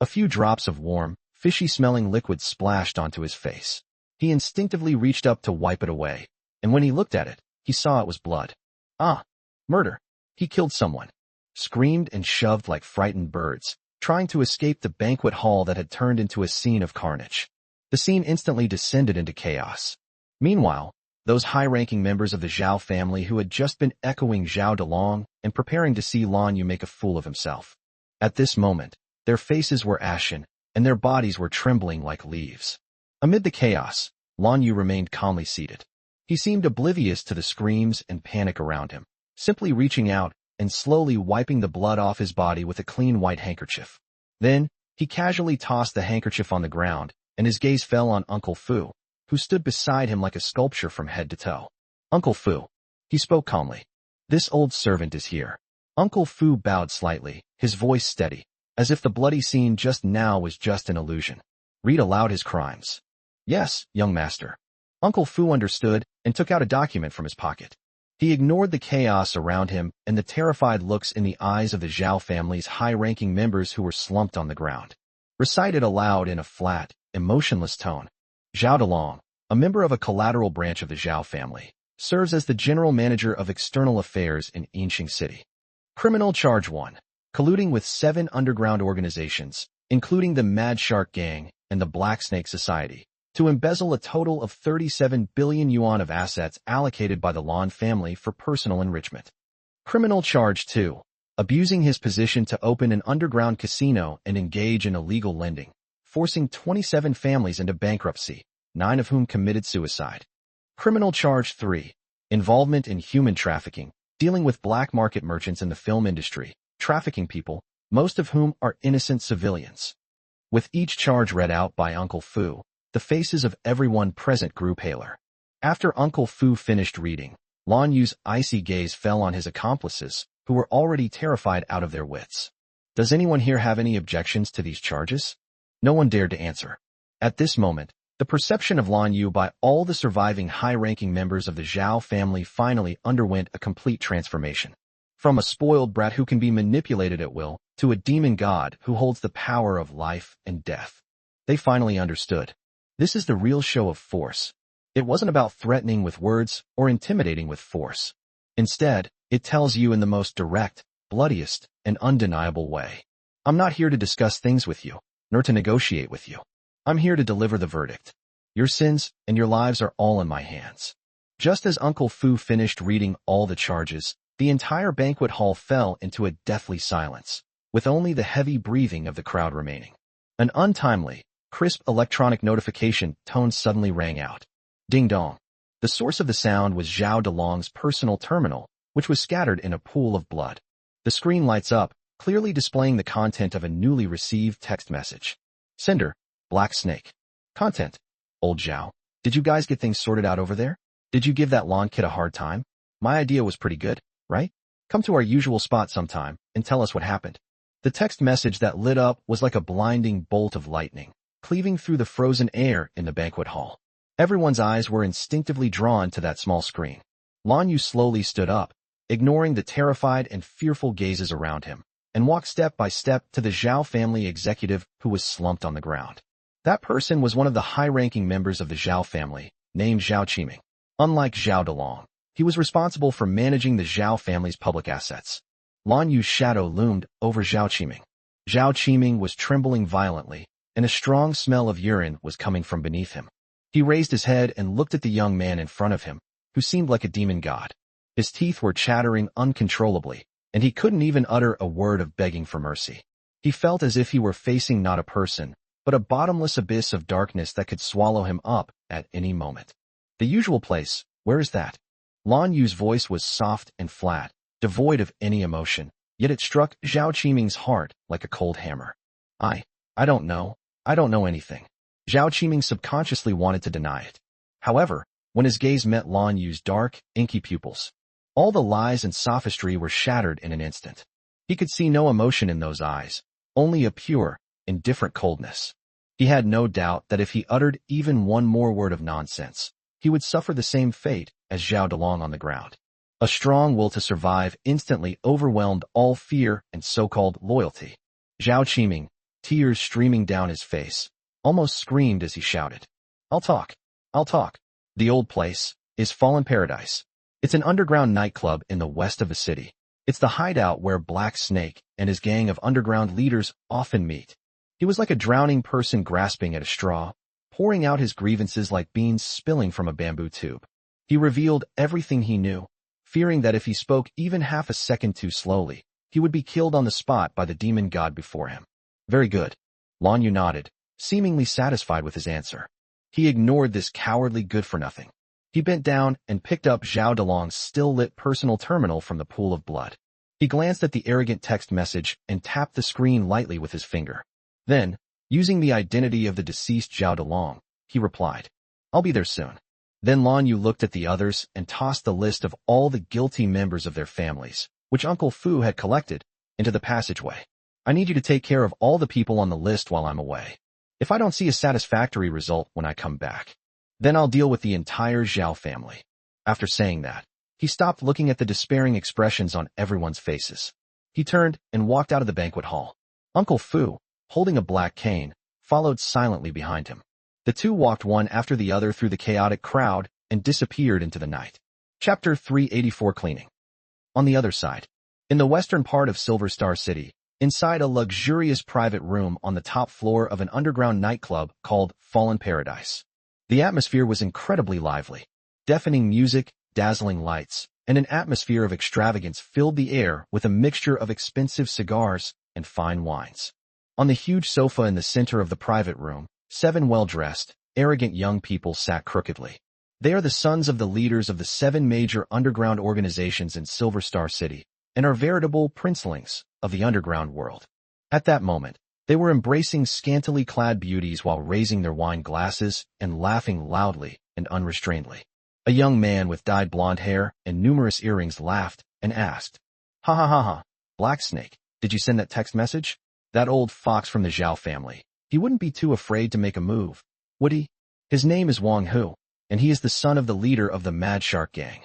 A few drops of warm, fishy-smelling liquid splashed onto his face. He instinctively reached up to wipe it away, and when he looked at it, he saw it was blood. Ah! Murder! He killed someone. Screamed and shoved like frightened birds, trying to escape the banquet hall that had turned into a scene of carnage. The scene instantly descended into chaos. Meanwhile, those high-ranking members of the Zhao family who had just been echoing Zhao Delong and preparing to see Lan Yu make a fool of himself. At this moment, their faces were ashen, and their bodies were trembling like leaves. Amid the chaos, Lan Yu remained calmly seated. He seemed oblivious to the screams and panic around him, simply reaching out and slowly wiping the blood off his body with a clean white handkerchief. Then, he casually tossed the handkerchief on the ground, and his gaze fell on Uncle Fu, who stood beside him like a sculpture from head to toe. Uncle Fu. He spoke calmly. This old servant is here. Uncle Fu bowed slightly, his voice steady, as if the bloody scene just now was just an illusion. Read aloud his crimes. Yes, young master. Uncle Fu understood and took out a document from his pocket. He ignored the chaos around him and the terrified looks in the eyes of the Zhao family's high-ranking members who were slumped on the ground. Recited aloud in a flat, emotionless tone. Zhao Delong, a member of a collateral branch of the Zhao family, serves as the general manager of external affairs in Yinxing City. Criminal Charge 1. Colluding with 7 underground organizations, including the Mad Shark Gang and the Black Snake Society, to embezzle a total of 37 billion yuan of assets allocated by the Lan family for personal enrichment. Criminal Charge 2. Abusing his position to open an underground casino and engage in illegal lending, forcing 27 families into bankruptcy, 9 of whom committed suicide. Criminal Charge 3. Involvement in human trafficking, dealing with black market merchants in the film industry, trafficking people, most of whom are innocent civilians. With each charge read out by Uncle Fu, the faces of everyone present grew paler. After Uncle Fu finished reading, Lan Yu's icy gaze fell on his accomplices, who were already terrified out of their wits. Does anyone here have any objections to these charges? No one dared to answer. At this moment, the perception of Lan Yu by all the surviving high-ranking members of the Zhao family finally underwent a complete transformation. From a spoiled brat who can be manipulated at will, to a demon god who holds the power of life and death. They finally understood. This is the real show of force. It wasn't about threatening with words or intimidating with force. Instead, it tells you in the most direct, bloodiest, and undeniable way. I'm not here to discuss things with you, nor to negotiate with you. I'm here to deliver the verdict. Your sins and your lives are all in my hands. Just as Uncle Fu finished reading all the charges, the entire banquet hall fell into a deathly silence, with only the heavy breathing of the crowd remaining. An untimely, crisp electronic notification tone suddenly rang out. Ding dong. The source of the sound was Zhao Delong's personal terminal, which was scattered in a pool of blood. The screen lights up, clearly displaying the content of a newly received text message. Sender, Black Snake. Content. Old Zhao. Did you guys get things sorted out over there? Did you give that Lan kid a hard time? My idea was pretty good, right? Come to our usual spot sometime and tell us what happened. The text message that lit up was like a blinding bolt of lightning, cleaving through the frozen air in the banquet hall. Everyone's eyes were instinctively drawn to that small screen. Lan Yu slowly stood up, ignoring the terrified and fearful gazes around him, and walked step by step to the Zhao family executive who was slumped on the ground. That person was one of the high-ranking members of the Zhao family, named Zhao Qiming. Unlike Zhao Delong, he was responsible for managing the Zhao family's public assets. Lan Yu's shadow loomed over Zhao Qiming. Zhao Qiming was trembling violently, and a strong smell of urine was coming from beneath him. He raised his head and looked at the young man in front of him, who seemed like a demon god. His teeth were chattering uncontrollably, and he couldn't even utter a word of begging for mercy. He felt as if he were facing not a person, but a bottomless abyss of darkness that could swallow him up at any moment. The usual place, where is that? Lan Yu's voice was soft and flat, devoid of any emotion, yet it struck Zhao Qiming's heart like a cold hammer. I don't know. I don't know anything. Zhao Qiming subconsciously wanted to deny it. However, when his gaze met Lan Yu's dark, inky pupils, all the lies and sophistry were shattered in an instant. He could see no emotion in those eyes, only a pure, indifferent coldness. He had no doubt that if he uttered even one more word of nonsense, he would suffer the same fate as Zhao Delong on the ground. A strong will to survive instantly overwhelmed all fear and so-called loyalty. Zhao Qiming, tears streaming down his face, almost screamed as he shouted, I'll talk. I'll talk. The old place is Fallen Paradise. It's an underground nightclub in the west of the city. It's the hideout where Black Snake and his gang of underground leaders often meet. He was like a drowning person grasping at a straw, pouring out his grievances like beans spilling from a bamboo tube. He revealed everything he knew, fearing that if he spoke even half a second too slowly, he would be killed on the spot by the demon god before him. Very good. Lan Yu nodded, seemingly satisfied with his answer. He ignored this cowardly good-for-nothing. He bent down and picked up Zhao Delong's still-lit personal terminal from the pool of blood. He glanced at the arrogant text message and tapped the screen lightly with his finger. Then, using the identity of the deceased Zhao Delong, he replied, I'll be there soon. Then Lan Yu looked at the others and tossed the list of all the guilty members of their families, which Uncle Fu had collected, into the passageway. I need you to take care of all the people on the list while I'm away. If I don't see a satisfactory result when I come back, then I'll deal with the entire Zhao family. After saying that, He stopped looking at the despairing expressions on everyone's faces. He turned and walked out of the banquet hall. Uncle Fu, holding a black cane, followed silently behind him. The two walked one after the other through the chaotic crowd and disappeared into the night. Chapter 384 Cleaning. On the other side, in the western part of Silver Star City, inside a luxurious private room on the top floor of an underground nightclub called Fallen Paradise. The atmosphere was incredibly lively. Deafening music, dazzling lights, and an atmosphere of extravagance filled the air with a mixture of expensive cigars and fine wines. On the huge sofa in the center of the private room, 7 well-dressed, arrogant young people sat crookedly. They are the sons of the leaders of the 7 major underground organizations in Silver Star City, and are veritable princelings of the underground world. At that moment, they were embracing scantily clad beauties while raising their wine glasses and laughing loudly and unrestrainedly. A young man with dyed blonde hair and numerous earrings laughed and asked, "Ha ha ha ha, Black Snake, did you send that text message? That old fox from the Zhao family. He wouldn't be too afraid to make a move, would he? His name is Wang Hu, and he is the son of the leader of the Mad Shark Gang."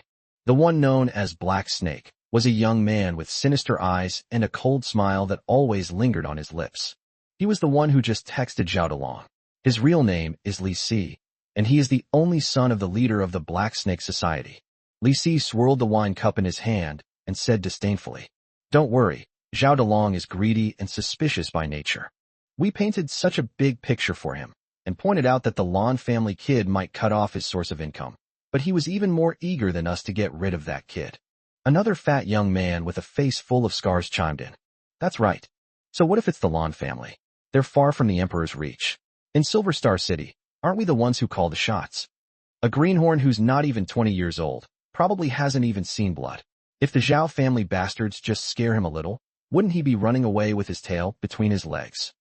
The one known as Black Snake was a young man with sinister eyes and a cold smile that always lingered on his lips. He was the one who just texted Zhao Dalong. His real name is Li Si, and he is the only son of the leader of the Black Snake Society. Li Si swirled the wine cup in his hand and said disdainfully, "Don't worry, Zhao Dalong is greedy and suspicious by nature. We painted such a big picture for him and pointed out that the Lon family kid might cut off his source of income, but he was even more eager than us to get rid of that kid." Another fat young man with a face full of scars chimed in. "That's right. So what if it's the Lon family? They're far from the Emperor's reach. In Silver Star City, aren't we the ones who call the shots? A greenhorn who's not even 20 years old probably hasn't even seen blood. If the Zhao family bastards just scare him a little, wouldn't he be running away with his tail between his legs?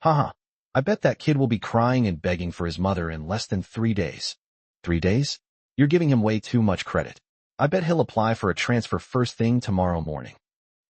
Haha, I bet that kid will be crying and begging for his mother in less than 3 days. 3 days? You're giving him way too much credit. I bet he'll apply for a transfer first thing tomorrow morning."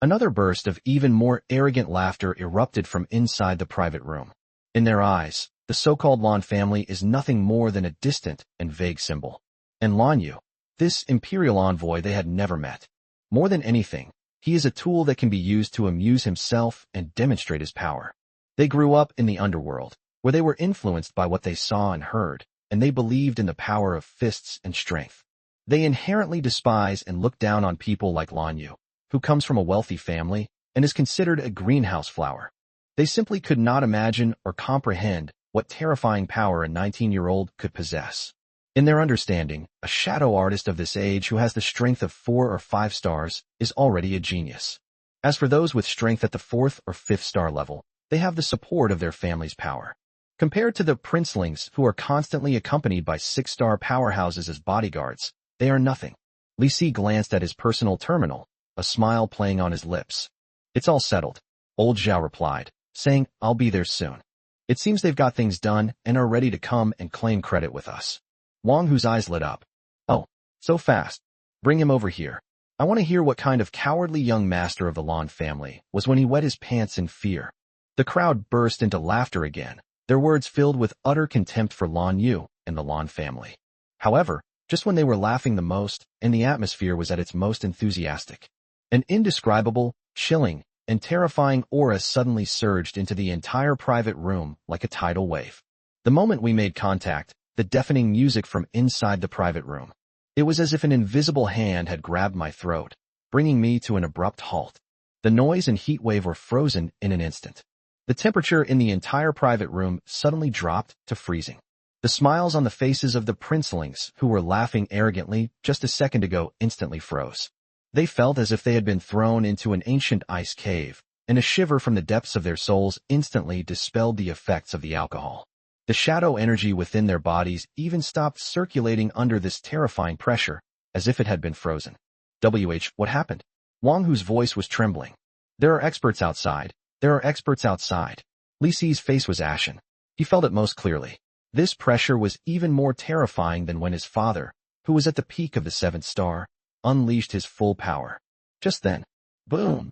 Another burst of even more arrogant laughter erupted from inside the private room. In their eyes, the so-called Lon family is nothing more than a distant and vague symbol. And Lan Yu, this imperial envoy they had never met. More than anything, he is a tool that can be used to amuse himself and demonstrate his power. They grew up in the underworld, where they were influenced by what they saw and heard, and they believed in the power of fists and strength. They inherently despise and look down on people like Lan Yu, who comes from a wealthy family and is considered a greenhouse flower. They simply could not imagine or comprehend what terrifying power a 19-year-old could possess. In their understanding, a shadow artist of this age who has the strength of 4 or 5 stars is already a genius. As for those with strength at the 4th or 5th star level, they have the support of their family's power. Compared to the princelings who are constantly accompanied by 6-star powerhouses as bodyguards, they are nothing. Li Si glanced at his personal terminal, a smile playing on his lips. "It's all settled," old Zhao replied, saying, "I'll be there soon. It seems they've got things done and are ready to come and claim credit with us." Wang Hu's eyes lit up. "Oh, so fast. Bring him over here. I want to hear what kind of cowardly young master of the Lon family was when he wet his pants in fear." The crowd burst into laughter again, their words filled with utter contempt for Lan Yu and the Lon family. However, just when they were laughing the most and the atmosphere was at its most enthusiastic, an indescribable, chilling, and terrifying aura suddenly surged into the entire private room like a tidal wave. The moment we made contact, the deafening music from inside the private room. It was as if an invisible hand had grabbed my throat, bringing me to an abrupt halt. The noise and heat wave were frozen in an instant. The temperature in the entire private room suddenly dropped to freezing. The smiles on the faces of the princelings who were laughing arrogantly just a second ago instantly froze. They felt as if they had been thrown into an ancient ice cave, and a shiver from the depths of their souls instantly dispelled the effects of the alcohol. The shadow energy within their bodies even stopped circulating under this terrifying pressure, as if it had been frozen. What happened? Wang Hu's voice was trembling. "There are experts outside. There are experts outside." Li Si's face was ashen. He felt it most clearly. This pressure was even more terrifying than when his father, who was at the peak of the 7th star, unleashed his full power. Just then, boom!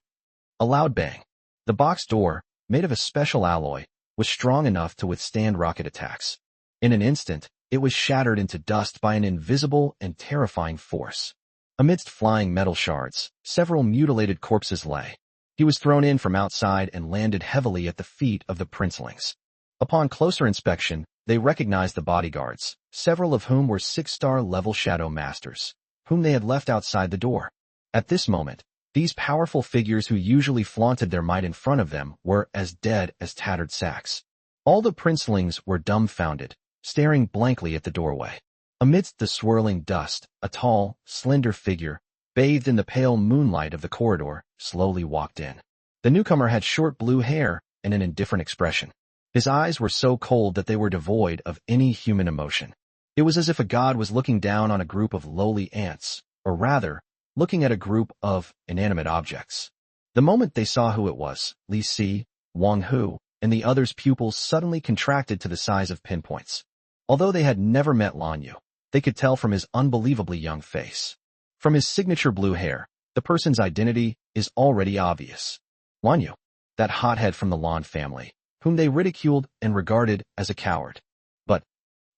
A loud bang. The box door, made of a special alloy, was strong enough to withstand rocket attacks. In an instant, it was shattered into dust by an invisible and terrifying force. Amidst flying metal shards, several mutilated corpses lay. He was thrown in from outside and landed heavily at the feet of the princelings. Upon closer inspection, they recognized the bodyguards, several of whom were 6-star level shadow masters, whom they had left outside the door. At this moment, these powerful figures who usually flaunted their might in front of them were as dead as tattered sacks. All the princelings were dumbfounded, staring blankly at the doorway. Amidst the swirling dust, a tall, slender figure, bathed in the pale moonlight of the corridor, slowly walked in. The newcomer had short blue hair and an indifferent expression. His eyes were so cold that they were devoid of any human emotion. It was as if a god was looking down on a group of lowly ants, or rather, looking at a group of inanimate objects. The moment they saw who it was, Li Si, Wang Hu, and the other's pupils suddenly contracted to the size of pinpoints. Although they had never met Lan Yu, they could tell from his unbelievably young face. From his signature blue hair, the person's identity is already obvious. Lan Yu, that hothead from the Lan family, whom they ridiculed and regarded as a coward. But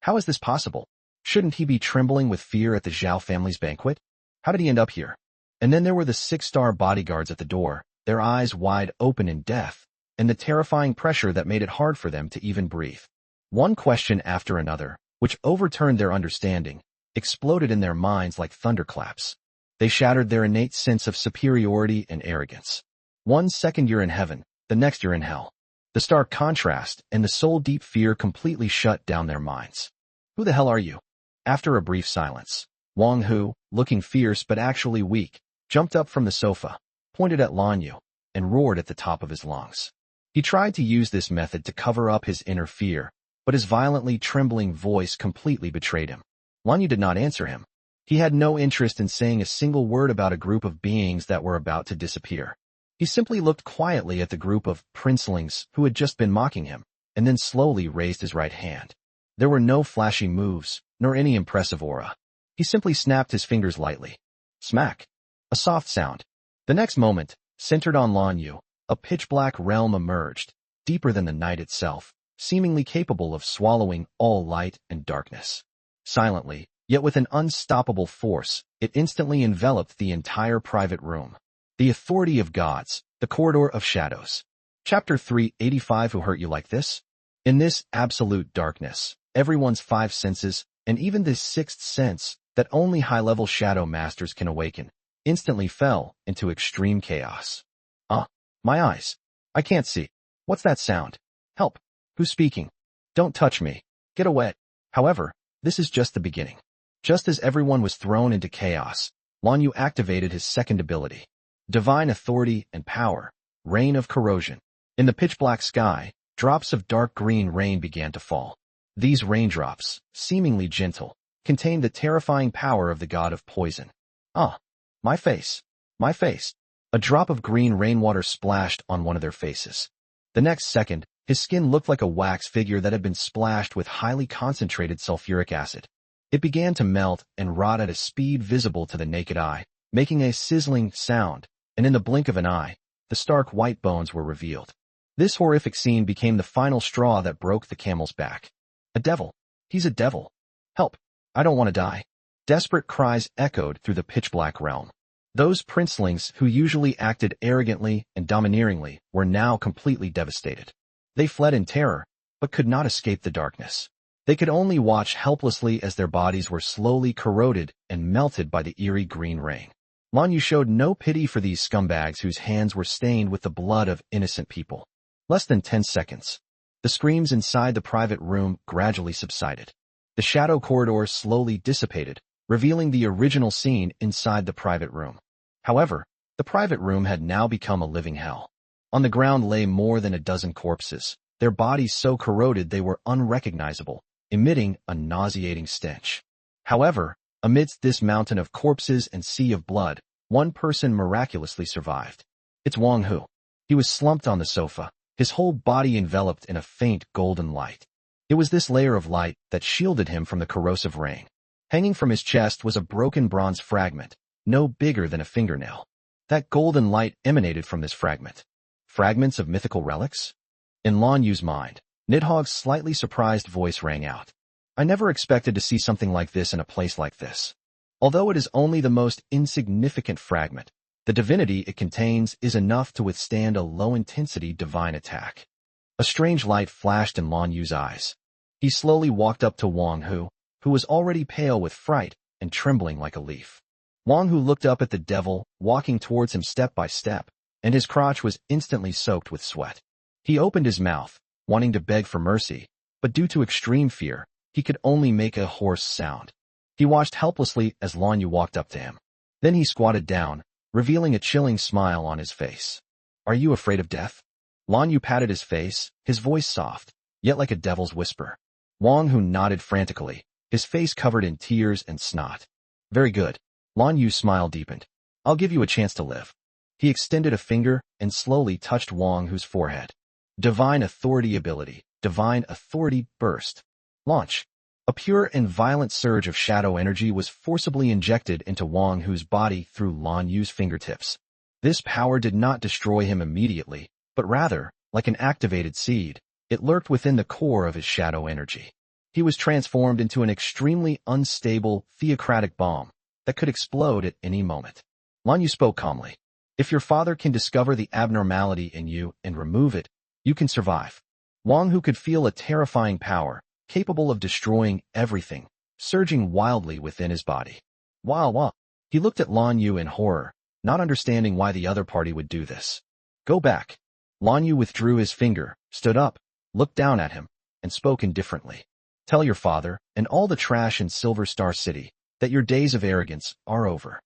how is this possible? Shouldn't he be trembling with fear at the Zhao family's banquet? How did he end up here? And then there were the 6-star bodyguards at the door, their eyes wide open in death, and the terrifying pressure that made it hard for them to even breathe. One question after another, which overturned their understanding, exploded in their minds like thunderclaps. They shattered their innate sense of superiority and arrogance. 1 second you're in heaven, the next you're in hell. The stark contrast and the soul-deep fear completely shut down their minds. Who the hell are you? After a brief silence, Wang Hu, looking fierce but actually weak, jumped up from the sofa, pointed at Lan Yu, and roared at the top of his lungs. He tried to use this method to cover up his inner fear, but his violently trembling voice completely betrayed him. Lan Yu did not answer him. He had no interest in saying a single word about a group of beings that were about to disappear. He simply looked quietly at the group of princelings who had just been mocking him, and then slowly raised his right hand. There were no flashy moves, nor any impressive aura. He simply snapped his fingers lightly. Smack! A soft sound. The next moment, centered on Lan Yu, a pitch-black realm emerged, deeper than the night itself, seemingly capable of swallowing all light and darkness. Silently, yet with an unstoppable force, it instantly enveloped the entire private room. The authority of gods, the corridor of shadows. Chapter 385. Who hurt you like this? In this absolute darkness, everyone's 5 senses, and even the 6th sense that only high-level shadow masters can awaken, instantly fell into extreme chaos. My eyes. I can't see. What's that sound? Help. Who's speaking? Don't touch me. Get away. However, this is just the beginning. Just as everyone was thrown into chaos, Lan Yu activated his second ability. Divine authority and power. Rain of corrosion. In the pitch-black sky, drops of dark green rain began to fall. These raindrops, seemingly gentle, contained the terrifying power of the god of poison. My face. My face. A drop of green rainwater splashed on one of their faces. The next second, his skin looked like a wax figure that had been splashed with highly concentrated sulfuric acid. It began to melt and rot at a speed visible to the naked eye, making a sizzling sound, and in the blink of an eye, the stark white bones were revealed. This horrific scene became the final straw that broke the camel's back. A devil. He's a devil. Help. I don't want to die. Desperate cries echoed through the pitch-black realm. Those princelings who usually acted arrogantly and domineeringly were now completely devastated. They fled in terror, but could not escape the darkness. They could only watch helplessly as their bodies were slowly corroded and melted by the eerie green rain. Lan Yu showed no pity for these scumbags whose hands were stained with the blood of innocent people. Less than 10 seconds. The screams inside the private room gradually subsided. The shadow corridor slowly dissipated, revealing the original scene inside the private room. However, the private room had now become a living hell. On the ground lay more than a dozen corpses, their bodies so corroded they were unrecognizable, emitting a nauseating stench. However, amidst this mountain of corpses and sea of blood, one person miraculously survived. It's Wang Hu. He was slumped on the sofa, his whole body enveloped in a faint golden light. It was this layer of light that shielded him from the corrosive rain. Hanging from his chest was a broken bronze fragment, no bigger than a fingernail. That golden light emanated from this fragment. Fragments of mythical relics? In Lan Yu's mind, Nidhogg's slightly surprised voice rang out. I never expected to see something like this in a place like this. Although it is only the most insignificant fragment, the divinity it contains is enough to withstand a low-intensity divine attack. A strange light flashed in Lan Yu's eyes. He slowly walked up to Wang Hu, who was already pale with fright and trembling like a leaf. Wang Hu looked up at the devil, walking towards him step by step, and his crotch was instantly soaked with sweat. He opened his mouth, wanting to beg for mercy, but due to extreme fear, he could only make a hoarse sound. He watched helplessly as Lan Yu walked up to him. Then he squatted down, revealing a chilling smile on his face. "Are you afraid of death?" Lan Yu patted his face, his voice soft, yet like a devil's whisper. Wang Hu nodded frantically, his face covered in tears and snot. "Very good." Lan Yu's smile deepened. "I'll give you a chance to live." He extended a finger and slowly touched Wang Hu's forehead. Divine Authority ability. Divine Authority burst. Launch. A pure and violent surge of shadow energy was forcibly injected into Wang Hu's body through Lan Yu's fingertips. This power did not destroy him immediately, but rather, like an activated seed, it lurked within the core of his shadow energy. He was transformed into an extremely unstable, theocratic bomb that could explode at any moment. Lan Yu spoke calmly. "If your father can discover the abnormality in you and remove it, you can survive." Wang Hu could feel a terrifying power, capable of destroying everything, surging wildly within his body. Wow. He looked at Lan Yu in horror, not understanding why the other party would do this. "Go back." Lan Yu withdrew his finger, stood up, looked down at him, and spoke indifferently. "Tell your father, and all the trash in Silver Star City, that your days of arrogance are over."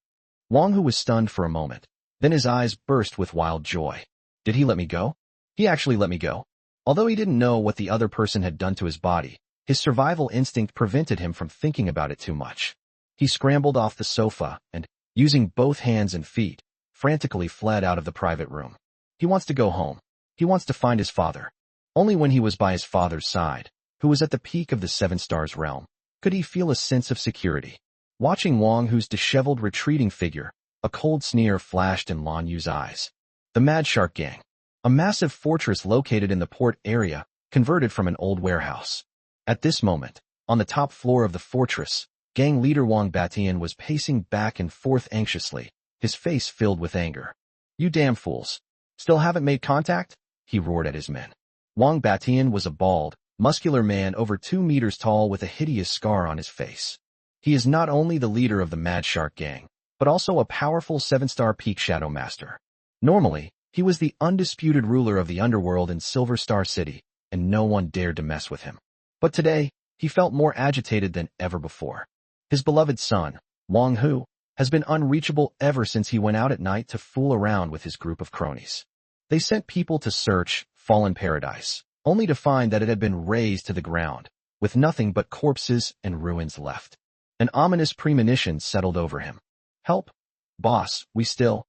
Wang Hu was stunned for a moment, then his eyes burst with wild joy. "Did he let me go?" He actually let me go. Although he didn't know what the other person had done to his body, his survival instinct prevented him from thinking about it too much. He scrambled off the sofa and, using both hands and feet, frantically fled out of the private room. He wants to go home. He wants to find his father. Only when he was by his father's side, who was at the peak of the Seven Stars realm, could he feel a sense of security. Watching Wang Hu's disheveled retreating figure, a cold sneer flashed in Lan Yu's eyes. The Mad Shark Gang. A massive fortress located in the port area, converted from an old warehouse. At this moment, on the top floor of the fortress, gang leader Wang Batian was pacing back and forth anxiously, his face filled with anger. "You damn fools. Still haven't made contact?" he roared at his men. Wang Batian was a bald, muscular man over 2 meters tall with a hideous scar on his face. He is not only the leader of the Mad Shark Gang, but also a powerful 7-star peak shadow master. Normally, he was the undisputed ruler of the underworld in Silver Star City, and no one dared to mess with him. But today, he felt more agitated than ever before. His beloved son, Wang Hu, has been unreachable ever since he went out at night to fool around with his group of cronies. They sent people to search Fallen Paradise, only to find that it had been razed to the ground, with nothing but corpses and ruins left. An ominous premonition settled over him. "Help! Boss, we still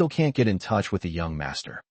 can't get in touch with the young master."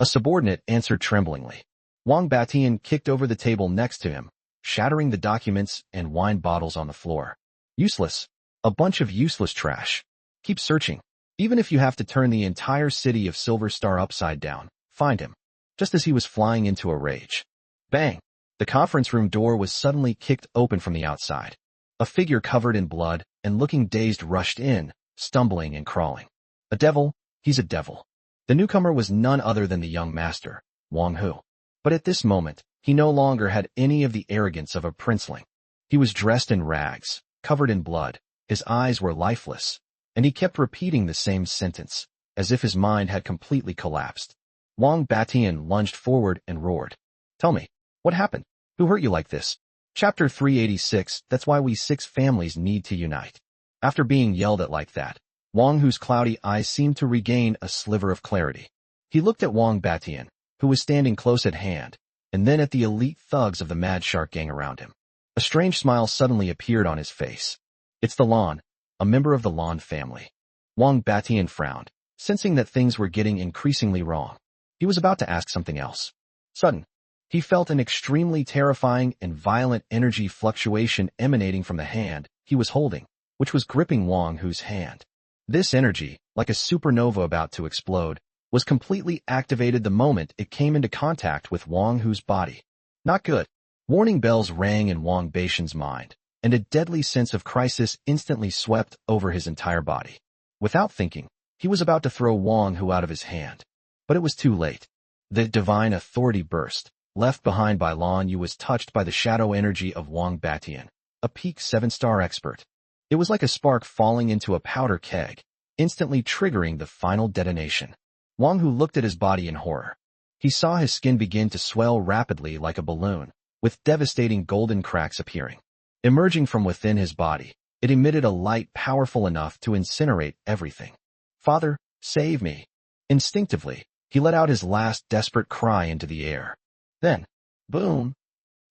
A subordinate answered tremblingly. Wang Batian kicked over the table next to him, shattering the documents and wine bottles on the floor. "Useless. A bunch of useless trash. Keep searching. Even if you have to turn the entire city of Silver Star upside down, find him." Just as he was flying into a rage. Bang! The conference room door was suddenly kicked open from the outside. A figure covered in blood and looking dazed rushed in, stumbling and crawling. "A devil? He's a devil." The newcomer was none other than the young master, Wang Hu. But at this moment, he no longer had any of the arrogance of a princeling. He was dressed in rags, covered in blood, his eyes were lifeless, and he kept repeating the same sentence, as if his mind had completely collapsed. Wang Batian lunged forward and roared. "Tell me, what happened? Who hurt you like this?" Chapter 386, That's Why We 6 Families Need to Unite. After being yelled at like that, Wang Hu's cloudy eyes seemed to regain a sliver of clarity. He looked at Wang Batian, who was standing close at hand, and then at the elite thugs of the Mad Shark Gang around him. A strange smile suddenly appeared on his face. "It's the Lan, a member of the Lan family." Wang Batian frowned, sensing that things were getting increasingly wrong. He was about to ask something else. Sudden, he felt an extremely terrifying and violent energy fluctuation emanating from the hand he was holding, which was gripping Wang Hu's hand. This energy, like a supernova about to explode, was completely activated the moment it came into contact with Wang Hu's body. Not good. Warning bells rang in Wang Batian's mind, and a deadly sense of crisis instantly swept over his entire body. Without thinking, he was about to throw Wang Hu out of his hand. But it was too late. The divine authority burst. Left behind by Lan Yu was touched by the shadow energy of Wang Batian, a peak 7-star expert. It was like a spark falling into a powder keg, instantly triggering the final detonation. Wang Hu looked at his body in horror. He saw his skin begin to swell rapidly like a balloon, with devastating golden cracks appearing. Emerging from within his body, it emitted a light powerful enough to incinerate everything. "Father, save me." Instinctively, he let out his last desperate cry into the air. Then, boom!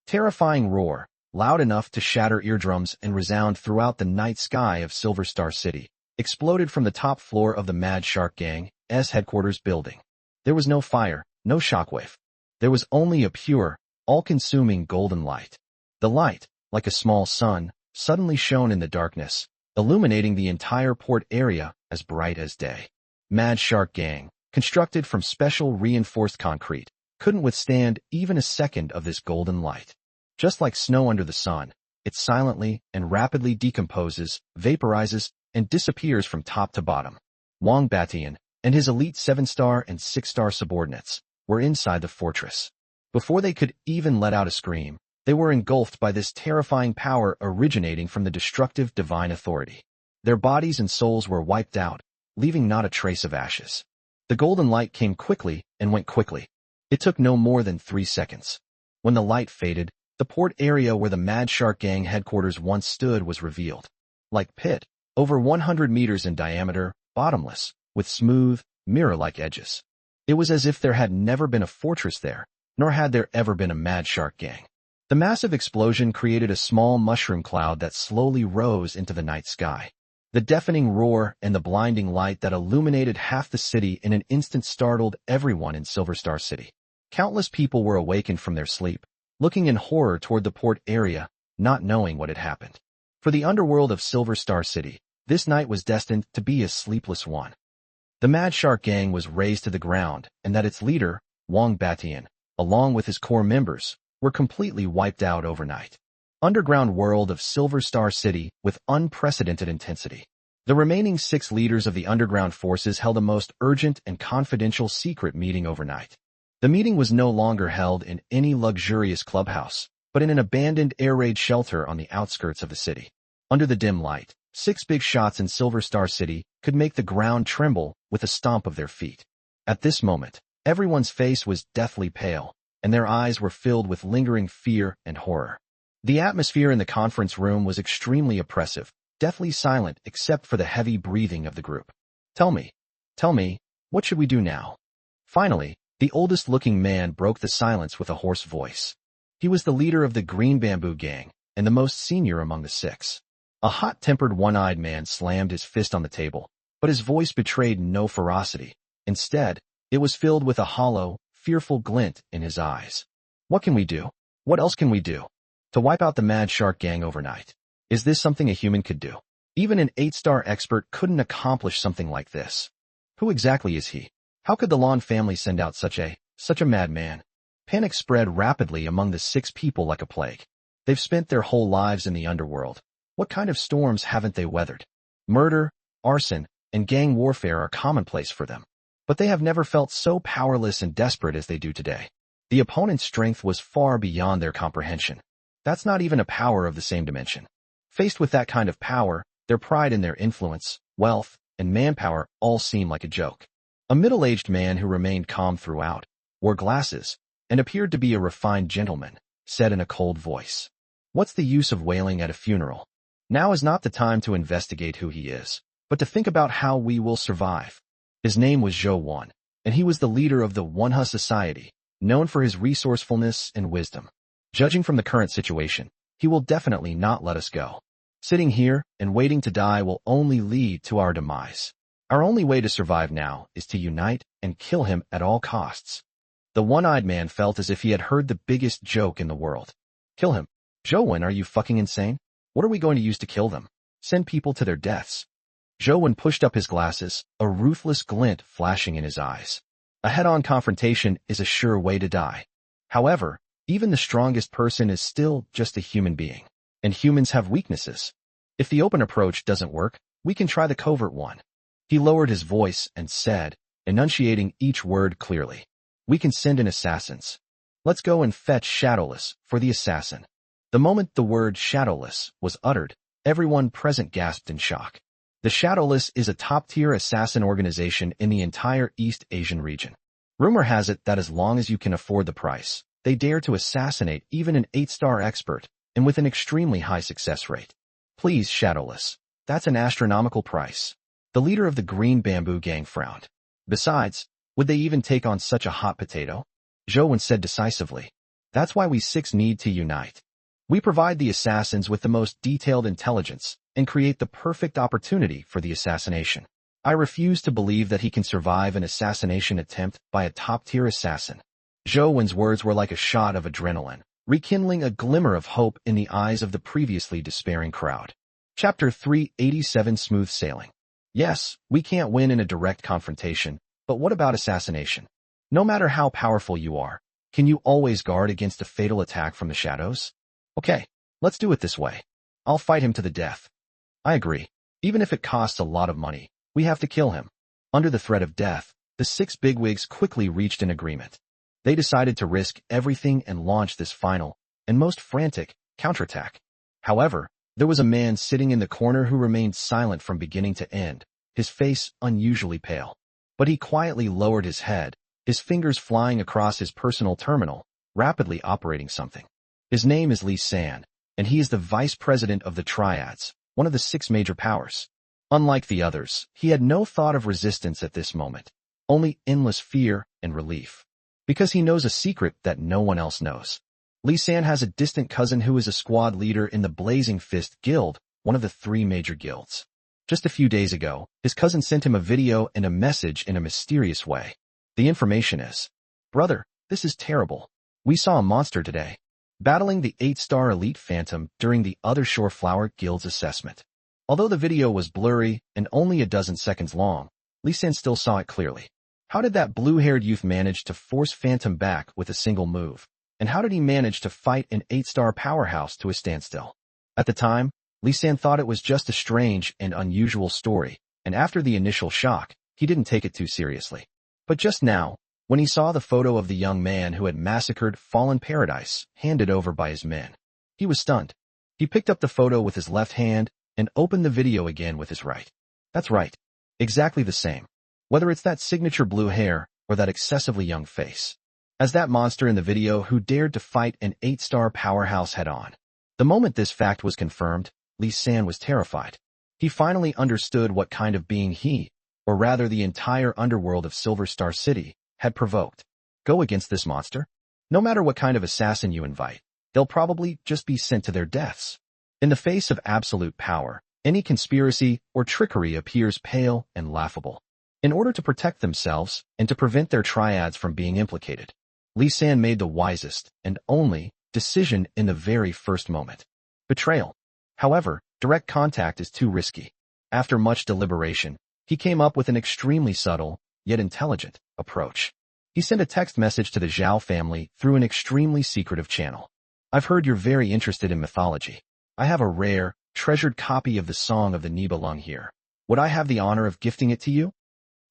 Terrifying roar, loud enough to shatter eardrums and resound throughout the night sky of Silver Star City, exploded from the top floor of the Mad Shark Gang's headquarters building. There was no fire, no shockwave. There was only a pure, all-consuming golden light. The light, like a small sun, suddenly shone in the darkness, illuminating the entire port area as bright as day. Mad Shark Gang, constructed from special reinforced concrete, couldn't withstand even a second of this golden light. Just like snow under the sun, it silently and rapidly decomposes, vaporizes, and disappears from top to bottom. Wang Batian and his elite 7-star and 6-star subordinates were inside the fortress. Before they could even let out a scream, they were engulfed by this terrifying power originating from the destructive divine authority. Their bodies and souls were wiped out, leaving not a trace of ashes. The golden light came quickly and went quickly. It took no more than 3 seconds. When the light faded, the port area where the Mad Shark Gang headquarters once stood was revealed. Like pit, over 100 meters in diameter, bottomless, with smooth, mirror-like edges. It was as if there had never been a fortress there, nor had there ever been a Mad Shark Gang. The massive explosion created a small mushroom cloud that slowly rose into the night sky. The deafening roar and the blinding light that illuminated half the city in an instant startled everyone in Silver Star City. Countless people were awakened from their sleep, looking in horror toward the port area, not knowing what had happened. For the underworld of Silver Star City, this night was destined to be a sleepless one. The Mad Shark Gang was razed to the ground, and that its leader, Wang Batian, along with his core members, were completely wiped out overnight. Underground world of Silver Star City with unprecedented intensity. The remaining 6 leaders of the underground forces held a most urgent and confidential secret meeting overnight. The meeting was no longer held in any luxurious clubhouse, but in an abandoned air raid shelter on the outskirts of the city. Under the dim light, 6 big shots in Silver Star City could make the ground tremble with a stomp of their feet. At this moment, everyone's face was deathly pale, and their eyes were filled with lingering fear and horror. The atmosphere in the conference room was extremely oppressive, deathly silent except for the heavy breathing of the group. Tell me, what should we do now?" Finally, the oldest-looking man broke the silence with a hoarse voice. He was the leader of the Green Bamboo Gang, and the most senior among the 6. A hot-tempered one-eyed man slammed his fist on the table, but his voice betrayed no ferocity. Instead, it was filled with a hollow, fearful glint in his eyes. "What can we do? What else can we do? To wipe out the Mad Shark Gang overnight? Is this something a human could do? Even an 8-star expert couldn't accomplish something like this. Who exactly is he? How could the Lan family send out such a madman?" Panic spread rapidly among the 6 people like a plague. They've spent their whole lives in the underworld. What kind of storms haven't they weathered? Murder, arson, and gang warfare are commonplace for them. But they have never felt so powerless and desperate as they do today. The opponent's strength was far beyond their comprehension. That's not even a power of the same dimension. Faced with that kind of power, their pride in their influence, wealth, and manpower all seem like a joke. A middle-aged man who remained calm throughout, wore glasses, and appeared to be a refined gentleman, said in a cold voice, "What's the use of wailing at a funeral? Now is not the time to investigate who he is, but to think about how we will survive." His name was Zhou Wan, and he was the leader of the Wanha Society, known for his resourcefulness and wisdom. Judging from the current situation, he will definitely not let us go. Sitting here and waiting to die will only lead to our demise. Our only way to survive now is to unite and kill him at all costs. The one-eyed man felt as if he had heard the biggest joke in the world. "Kill him? Zhou, are you fucking insane? What are we going to use to kill them? Send people to their deaths." Zhou pushed up his glasses, a ruthless glint flashing in his eyes. A head-on confrontation is a sure way to die. However, even the strongest person is still just a human being. And humans have weaknesses. If the open approach doesn't work, we can try the covert one. He lowered his voice and said, enunciating each word clearly. We can send in assassins. Let's go and fetch Shadowless for the assassin. The moment the word Shadowless was uttered, everyone present gasped in shock. The Shadowless is a top-tier assassin organization in the entire East Asian region. Rumor has it that as long as you can afford the price, they dare to assassinate even an 8-star expert, and with an extremely high success rate. Please, Shadowless. That's an astronomical price. The leader of the Green Bamboo Gang frowned. Besides, would they even take on such a hot potato? Zhou said decisively. That's why we six need to unite. We provide the assassins with the most detailed intelligence and create the perfect opportunity for the assassination. I refuse to believe that he can survive an assassination attempt by a top-tier assassin. Zhou Wen's words were like a shot of adrenaline, rekindling a glimmer of hope in the eyes of the previously despairing crowd. Chapter 387 Smooth Sailing. Yes, we can't win in a direct confrontation, but what about assassination? No matter how powerful you are, can you always guard against a fatal attack from the shadows? Okay, let's do it this way. I'll fight him to the death. I agree. Even if it costs a lot of money, we have to kill him. Under the threat of death, the six bigwigs quickly reached an agreement. They decided to risk everything and launch this final, and most frantic, counterattack. However, there was a man sitting in the corner who remained silent from beginning to end, his face unusually pale. But he quietly lowered his head, his fingers flying across his personal terminal, rapidly operating something. His name is Lee San, and he is the vice president of the Triads, one of the 6 major powers. Unlike the others, he had no thought of resistance at this moment, only endless fear and relief. Because he knows a secret that no one else knows. Lee San has a distant cousin who is a squad leader in the Blazing Fist Guild, one of the 3 major guilds. Just a few days ago, his cousin sent him a video and a message in a mysterious way. The information is, "Brother, this is terrible. We saw a monster today, battling the 8-star elite phantom during the other Shoreflower Guild's assessment." Although the video was blurry and only a dozen seconds long, Lee San still saw it clearly. How did that blue-haired youth manage to force Phantom back with a single move? And how did he manage to fight an 8-star powerhouse to a standstill? At the time, Lee San thought it was just a strange and unusual story, and after the initial shock, he didn't take it too seriously. But just now, when he saw the photo of the young man who had massacred Fallen Paradise handed over by his men, he was stunned. He picked up the photo with his left hand and opened the video again with his right. That's right. Exactly the same. Whether it's that signature blue hair or that excessively young face. As that monster in the video who dared to fight an 8-star powerhouse head-on. The moment this fact was confirmed, Lee San was terrified. He finally understood what kind of being he, or rather the entire underworld of Silver Star City, had provoked. Go against this monster? No matter what kind of assassin you invite, they'll probably just be sent to their deaths. In the face of absolute power, any conspiracy or trickery appears pale and laughable. In order to protect themselves and to prevent their triads from being implicated, Lee San made the wisest and only decision in the very first moment. Betrayal. However, direct contact is too risky. After much deliberation, he came up with an extremely subtle, yet intelligent, approach. He sent a text message to the Zhao family through an extremely secretive channel. I've heard you're very interested in mythology. I have a rare, treasured copy of the Song of the Nibelung here. Would I have the honor of gifting it to you?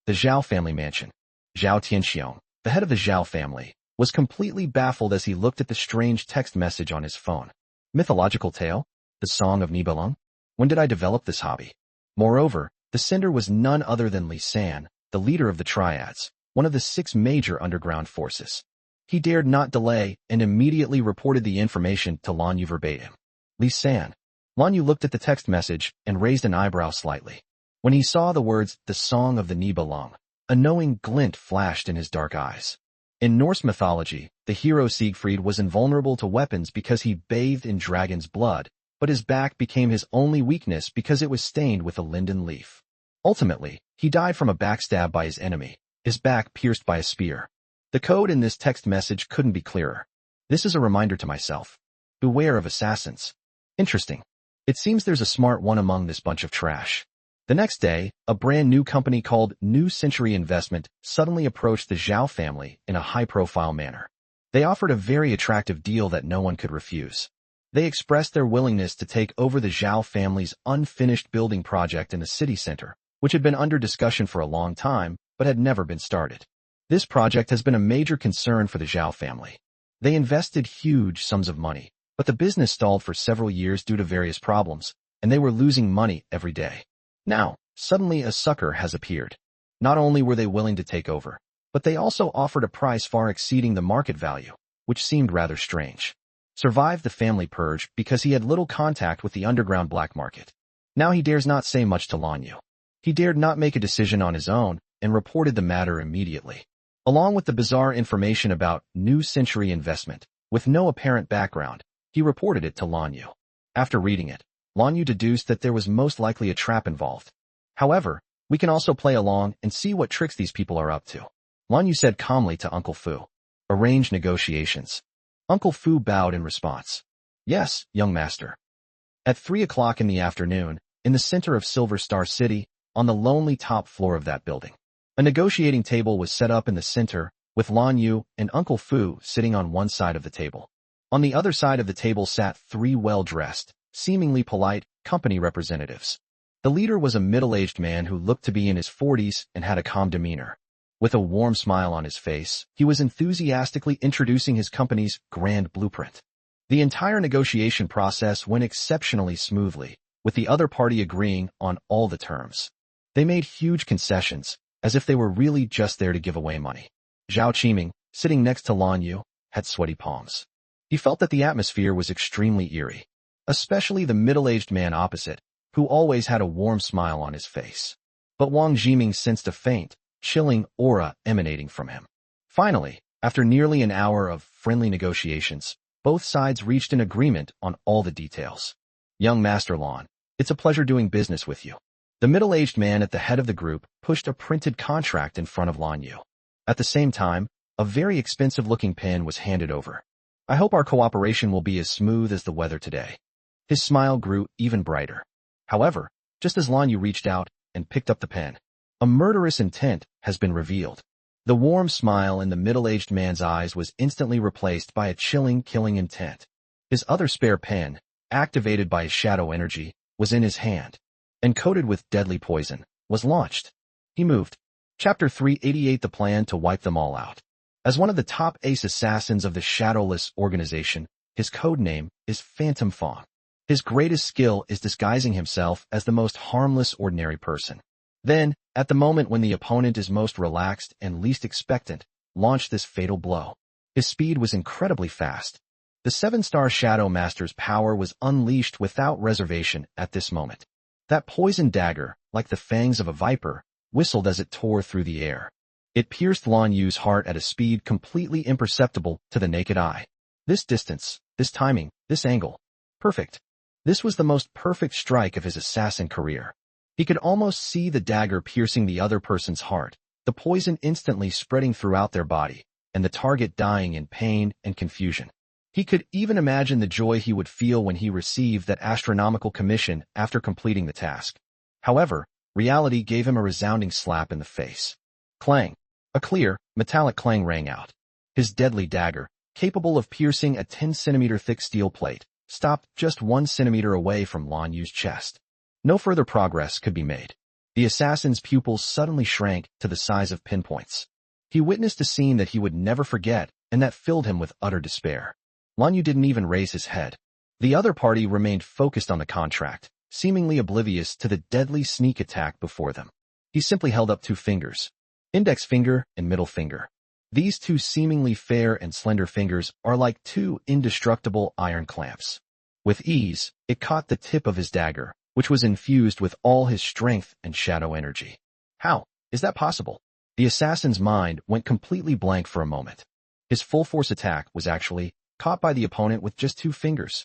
The Zhao family mansion. Zhao Tianxiong, the head of the Zhao family, was completely baffled as he looked at the strange text message on his phone. Mythological tale? The Song of Nibelung? When did I develop this hobby? Moreover, the sender was none other than Lee San, the leader of the Triads, one of the 6 major underground forces. He dared not delay and immediately reported the information to Lan Yu verbatim. Lee San. Lan Yu looked at the text message and raised an eyebrow slightly. When he saw the words, the Song of the Nibelung, a knowing glint flashed in his dark eyes. In Norse mythology, the hero Siegfried was invulnerable to weapons because he bathed in dragon's blood, but his back became his only weakness because it was stained with a linden leaf. Ultimately, he died from a backstab by his enemy, his back pierced by a spear. The code in this text message couldn't be clearer. This is a reminder to myself. Beware of assassins. Interesting. It seems there's a smart one among this bunch of trash. The next day, a brand new company called New Century Investment suddenly approached the Zhao family in a high-profile manner. They offered a very attractive deal that no one could refuse. They expressed their willingness to take over the Zhao family's unfinished building project in the city center, which had been under discussion for a long time, but had never been started. This project has been a major concern for the Zhao family. They invested huge sums of money, but the business stalled for several years due to various problems, and they were losing money every day. Now, suddenly a sucker has appeared. Not only were they willing to take over, but they also offered a price far exceeding the market value, which seemed rather strange. Survived the family purge because he had little contact with the underground black market. Now he dares not say much to Lan Yu. He dared not make a decision on his own and reported the matter immediately. Along with the bizarre information about New Century investment, with no apparent background, he reported it to Lan Yu. After reading it, Lan Yu deduced that there was most likely a trap involved. However, we can also play along and see what tricks these people are up to. Lan Yu said calmly to Uncle Fu. Arrange negotiations. Uncle Fu bowed in response. Yes, young master. At 3 o'clock in the afternoon, in the center of Silver Star City, on the lonely top floor of that building, a negotiating table was set up in the center, with Lan Yu and Uncle Fu sitting on one side of the table. On the other side of the table sat 3 well-dressed, seemingly polite, company representatives. The leader was a middle-aged man who looked to be in his 40s and had a calm demeanor. With a warm smile on his face, he was enthusiastically introducing his company's grand blueprint. The entire negotiation process went exceptionally smoothly, with the other party agreeing on all the terms. They made huge concessions, as if they were really just there to give away money. Zhao Qiming, sitting next to Lan Yu, had sweaty palms. He felt that the atmosphere was extremely eerie, especially the middle-aged man opposite, who always had a warm smile on his face. But Wang Jiming sensed a faint, chilling aura emanating from him. Finally, after nearly an hour of friendly negotiations, both sides reached an agreement on all the details. Young Master Lan, it's a pleasure doing business with you. The middle-aged man at the head of the group pushed a printed contract in front of Lan Yu. At the same time, a very expensive-looking pen was handed over. I hope our cooperation will be as smooth as the weather today. His smile grew even brighter. However, just as Lan Yu reached out and picked up the pen, a murderous intent has been revealed. The warm smile in the middle-aged man's eyes was instantly replaced by a chilling, killing intent. His other spare pen, activated by his shadow energy, was in his hand, and coated with deadly poison, was launched. He moved. Chapter 388: The Plan to Wipe Them All Out. As one of the top ace assassins of the Shadowless organization, his code name is Phantom Fong. His greatest skill is disguising himself as the most harmless ordinary person. Then, at the moment when the opponent is most relaxed and least expectant, launch this fatal blow. His speed was incredibly fast. The 7-star Shadow Master's power was unleashed without reservation at this moment. That poisoned dagger, like the fangs of a viper, whistled as it tore through the air. It pierced Lan Yu's heart at a speed completely imperceptible to the naked eye. This distance, this timing, this angle. Perfect. This was the most perfect strike of his assassin career. He could almost see the dagger piercing the other person's heart, the poison instantly spreading throughout their body, and the target dying in pain and confusion. He could even imagine the joy he would feel when he received that astronomical commission after completing the task. However, reality gave him a resounding slap in the face. Clang! A clear, metallic clang rang out. His deadly dagger, capable of piercing a 10-centimeter thick steel plate, stopped just 1 centimeter away from Lan Yu's chest. No further progress could be made. The assassin's pupils suddenly shrank to the size of pinpoints. He witnessed a scene that he would never forget, and that filled him with utter despair. Lan Yu didn't even raise his head. The other party remained focused on the contract, seemingly oblivious to the deadly sneak attack before them. He simply held up 2 fingers. Index finger and middle finger. These 2 seemingly fair and slender fingers are like 2 indestructible iron clamps. With ease, it caught the tip of his dagger, which was infused with all his strength and shadow energy. How is that possible? The assassin's mind went completely blank for a moment. His full-force attack was actually caught by the opponent with just 2 fingers.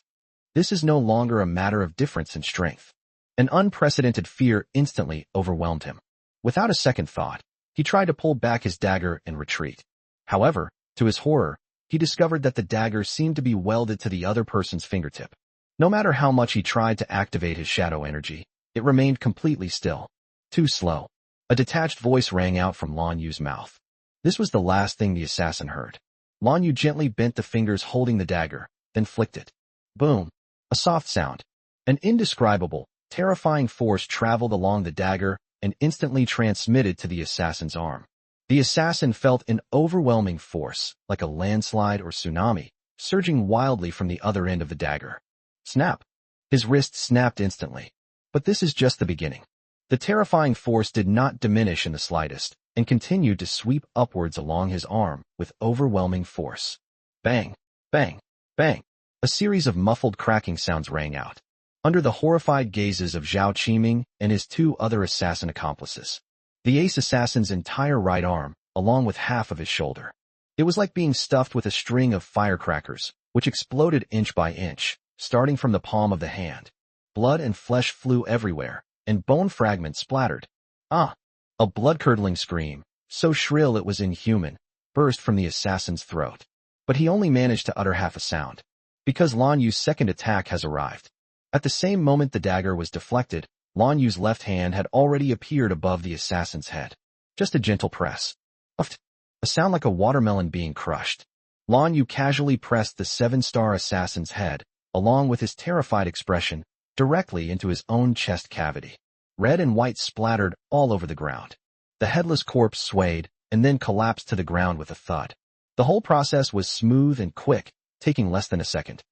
This is no longer a matter of difference in strength. An unprecedented fear instantly overwhelmed him. Without a second thought, he tried to pull back his dagger and retreat. However, to his horror, he discovered that the dagger seemed to be welded to the other person's fingertip. No matter how much he tried to activate his shadow energy, it remained completely still. Too slow. A detached voice rang out from Lan Yu's mouth. This was the last thing the assassin heard. Lan Yu gently bent the fingers holding the dagger, then flicked it. Boom! A soft sound. An indescribable, terrifying force traveled along the dagger and instantly transmitted to the assassin's arm. The assassin felt an overwhelming force, like a landslide or tsunami, surging wildly from the other end of the dagger. Snap! His wrist snapped instantly. But this is just the beginning. The terrifying force did not diminish in the slightest, and continued to sweep upwards along his arm with overwhelming force. Bang! Bang! Bang! A series of muffled cracking sounds rang out, under the horrified gazes of Zhao Qiming and his two other assassin accomplices. The ace assassin's entire right arm, along with half of his shoulder. It was like being stuffed with a string of firecrackers, which exploded inch by inch, starting from the palm of the hand. Blood and flesh flew everywhere, and bone fragments splattered. Ah! A blood-curdling scream, so shrill it was inhuman, burst from the assassin's throat. But he only managed to utter half a sound, because Lan Yu's second attack has arrived. At the same moment the dagger was deflected, Lan Yu's left hand had already appeared above the assassin's head. Just a gentle press. Uft! A sound like a watermelon being crushed. Lan Yu casually pressed the 7-star assassin's head, along with his terrified expression, directly into his own chest cavity. Red and white splattered all over the ground. The headless corpse swayed, and then collapsed to the ground with a thud. The whole process was smooth and quick, taking less than a second.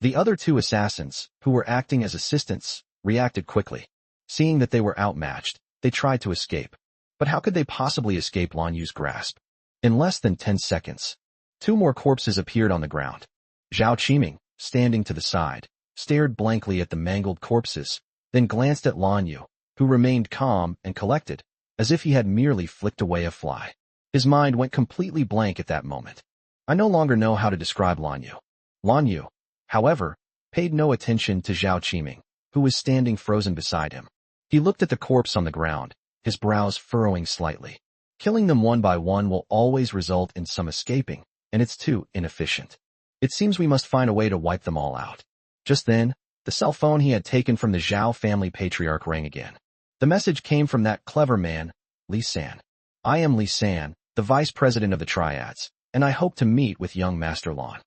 The other two assassins, who were acting as assistants, reacted quickly. Seeing that they were outmatched, they tried to escape. But how could they possibly escape Lan Yu's grasp? In less than 10 seconds, 2 more corpses appeared on the ground. Zhao Qiming, standing to the side, stared blankly at the mangled corpses, then glanced at Lan Yu, who remained calm and collected, as if he had merely flicked away a fly. His mind went completely blank at that moment. I no longer know how to describe Lan Yu. Lan Yu, however, paid no attention to Zhao Qiming, who was standing frozen beside him. He looked at the corpse on the ground, his brows furrowing slightly. Killing them one by one will always result in some escaping, and it's too inefficient. It seems we must find a way to wipe them all out. Just then, the cell phone he had taken from the Zhao family patriarch rang again. The message came from that clever man, Li San. I am Li San, the vice president of the Triads, and I hope to meet with young Master Lan.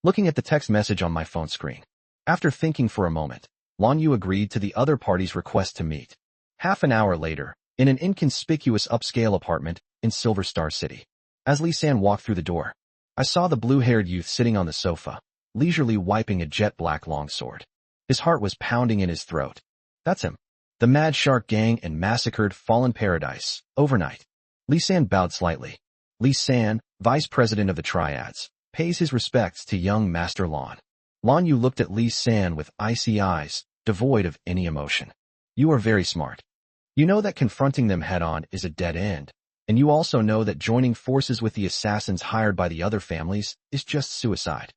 Looking at the text message on my phone screen. After thinking for a moment, Lan Yu agreed to the other party's request to meet. Half an hour later, in an inconspicuous upscale apartment in Silver Star City. As Li San walked through the door, I saw the blue-haired youth sitting on the sofa, leisurely wiping a jet-black longsword. His heart was pounding in his throat. That's him. The Mad Shark Gang and massacred Fallen Paradise, overnight. Li San bowed slightly. Li San, vice president of the Triads, pays his respects to young Master Lan. Lan Yu looked at Li San with icy eyes, devoid of any emotion. You are very smart. You know that confronting them head-on is a dead end, and you also know that joining forces with the assassins hired by the other families is just suicide.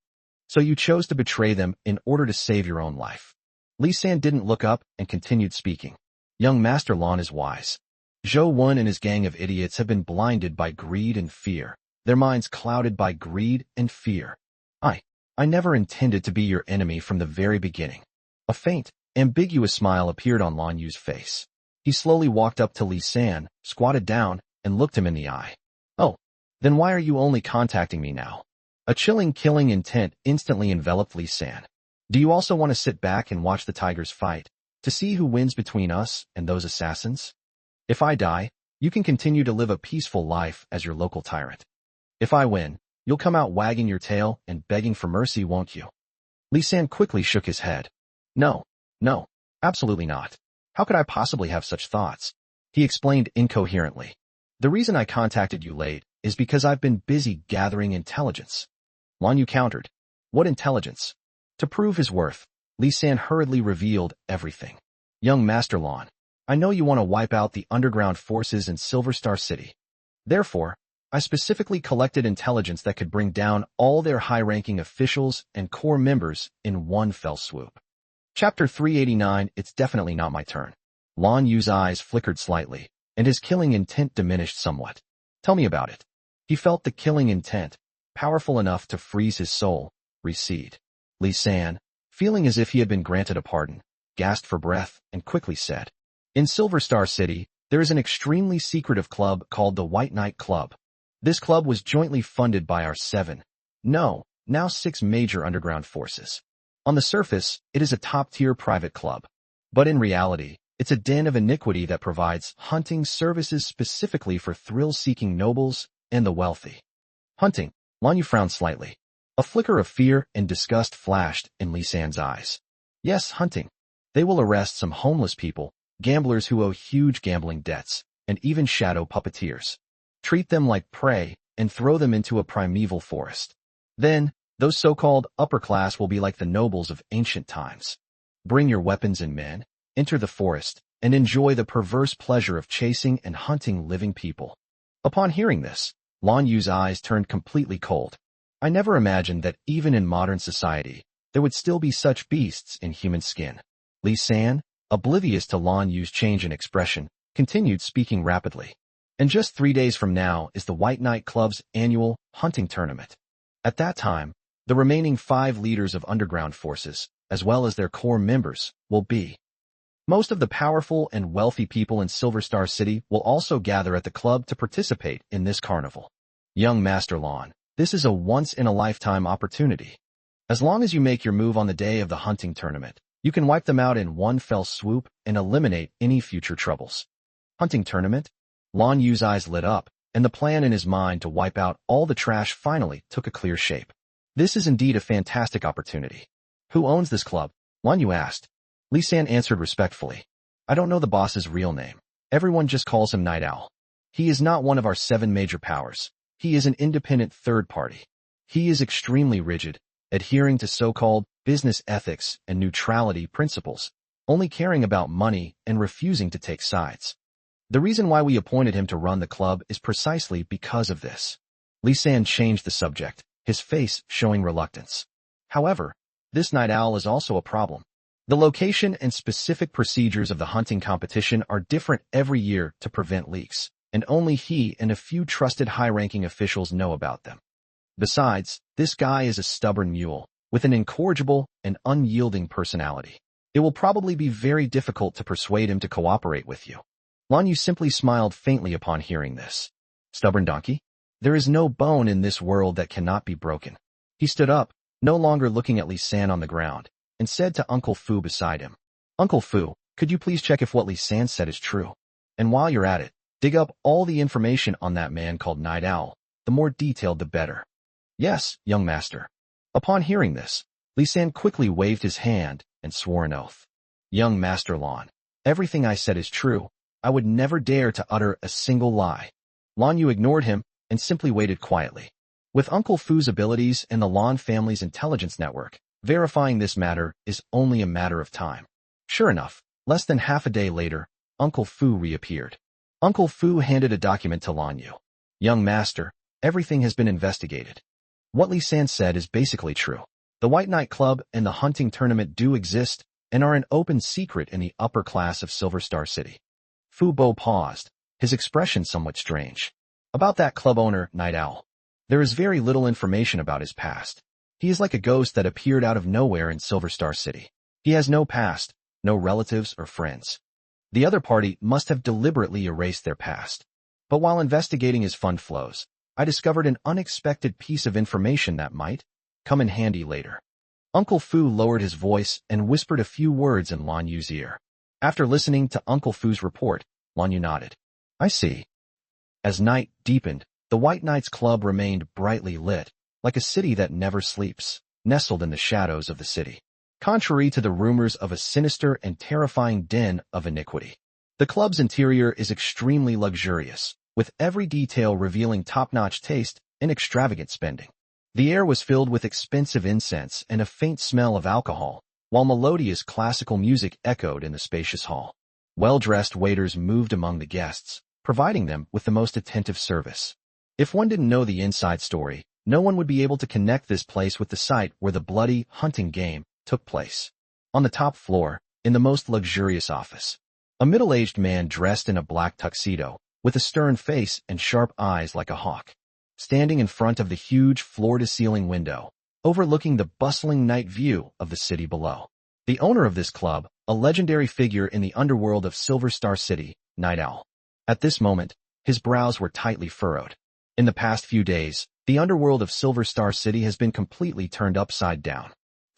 So you chose to betray them in order to save your own life. Li San didn't look up and continued speaking. Young Master Lan is wise. Zhou Wen and his gang of idiots have been blinded by greed and fear, their minds clouded by greed and fear. I never intended to be your enemy from the very beginning. A faint, ambiguous smile appeared on Lan Yu's face. He slowly walked up to Li San, squatted down, and looked him in the eye. Oh, then why are you only contacting me now? A chilling killing intent instantly enveloped Li San. Do you also want to sit back and watch the tigers fight, to see who wins between us and those assassins? If I die, you can continue to live a peaceful life as your local tyrant. If I win, you'll come out wagging your tail and begging for mercy, won't you? Li San quickly shook his head. No, absolutely not. How could I possibly have such thoughts? He explained incoherently. The reason I contacted you late is because I've been busy gathering intelligence. Lan Yu countered. What intelligence? To prove his worth, Li San hurriedly revealed everything. Young Master Lan, I know you want to wipe out the underground forces in Silver Star City. Therefore, I specifically collected intelligence that could bring down all their high-ranking officials and core members in one fell swoop. Chapter 389, It's definitely not my turn. Lan Yu's eyes flickered slightly, and his killing intent diminished somewhat. Tell me about it. He felt the killing intent, powerful enough to freeze his soul, recede. Li San, feeling as if he had been granted a pardon, gasped for breath and quickly said, in Silver Star City, there is an extremely secretive club called the White Knight Club. This club was jointly funded by our now 6 major underground forces. On the surface, it is a top-tier private club. But in reality, it's a den of iniquity that provides hunting services specifically for thrill-seeking nobles and the wealthy. Hunting. Lanyu frowned slightly. A flicker of fear and disgust flashed in Lisan's eyes. Yes, hunting. They will arrest some homeless people, gamblers who owe huge gambling debts, and even shadow puppeteers. Treat them like prey and throw them into a primeval forest. Then, those so-called upper class will be like the nobles of ancient times. Bring your weapons and men, enter the forest, and enjoy the perverse pleasure of chasing and hunting living people. Upon hearing this, Lan Yu's eyes turned completely cold. I never imagined that even in modern society, there would still be such beasts in human skin. Lisan, oblivious to Lan Yu's change in expression, continued speaking rapidly. And just 3 days from now is the White Knight Club's annual hunting tournament. At that time, the remaining 5 leaders of underground forces, as well as their core members, will be. Most of the powerful and wealthy people in Silver Star City will also gather at the club to participate in this carnival. Young Master Lan, this is a once-in-a-lifetime opportunity. As long as you make your move on the day of the hunting tournament, you can wipe them out in one fell swoop and eliminate any future troubles. Hunting tournament? Lan Yu's eyes lit up, and the plan in his mind to wipe out all the trash finally took a clear shape. This is indeed a fantastic opportunity. Who owns this club? Lan Yu asked. Lisan answered respectfully. I don't know the boss's real name. Everyone just calls him Night Owl. He is not one of our 7 major powers. He is an independent third party. He is extremely rigid, adhering to so-called business ethics and neutrality principles, only caring about money and refusing to take sides. The reason why we appointed him to run the club is precisely because of this. Lisan changed the subject, his face showing reluctance. However, this Night Owl is also a problem. The location and specific procedures of the hunting competition are different every year to prevent leaks, and only he and a few trusted high-ranking officials know about them. Besides, this guy is a stubborn mule, with an incorrigible and unyielding personality. It will probably be very difficult to persuade him to cooperate with you. Lan Yu simply smiled faintly upon hearing this. Stubborn donkey? There is no bone in this world that cannot be broken. He stood up, no longer looking at Lisan on the ground, and said to Uncle Fu beside him, Uncle Fu, could you please check if what Lisan said is true? And while you're at it, dig up all the information on that man called Night Owl. The more detailed the better. Yes, young master. Upon hearing this, Lisan quickly waved his hand and swore an oath. Young Master Lan, everything I said is true. I would never dare to utter a single lie. Lan Yu ignored him and simply waited quietly. With Uncle Fu's abilities and the Lan family's intelligence network, verifying this matter is only a matter of time. Sure enough, less than half a day later, Uncle Fu reappeared. Uncle Fu handed a document to Lan Yu. Young master, everything has been investigated. What Lisan said is basically true. The White Knight Club and the hunting tournament do exist and are an open secret in the upper class of Silver Star City. Fu Bo paused, his expression somewhat strange. About that club owner, Night Owl. There is very little information about his past. He is like a ghost that appeared out of nowhere in Silver Star City. He has no past, no relatives or friends. The other party must have deliberately erased their past. But while investigating his fund flows, I discovered an unexpected piece of information that might come in handy later. Uncle Fu lowered his voice and whispered a few words in Lan Yu's ear. After listening to Uncle Fu's report, Lan Yu nodded. I see. As night deepened, the White Knights Club remained brightly lit, like a city that never sleeps, nestled in the shadows of the city. Contrary to the rumors of a sinister and terrifying den of iniquity, the club's interior is extremely luxurious, with every detail revealing top-notch taste and extravagant spending. The air was filled with expensive incense and a faint smell of alcohol, while melodious classical music echoed in the spacious hall. Well-dressed waiters moved among the guests, providing them with the most attentive service. If one didn't know the inside story, no one would be able to connect this place with the site where the bloody hunting game took place. On the top floor, in the most luxurious office, a middle-aged man dressed in a black tuxedo, with a stern face and sharp eyes like a hawk, standing in front of the huge floor-to-ceiling window, overlooking the bustling night view of the city below. The owner of this club, a legendary figure in the underworld of Silver Star City, Night Owl. At this moment, his brows were tightly furrowed. In the past few days, the underworld of Silver Star City has been completely turned upside down.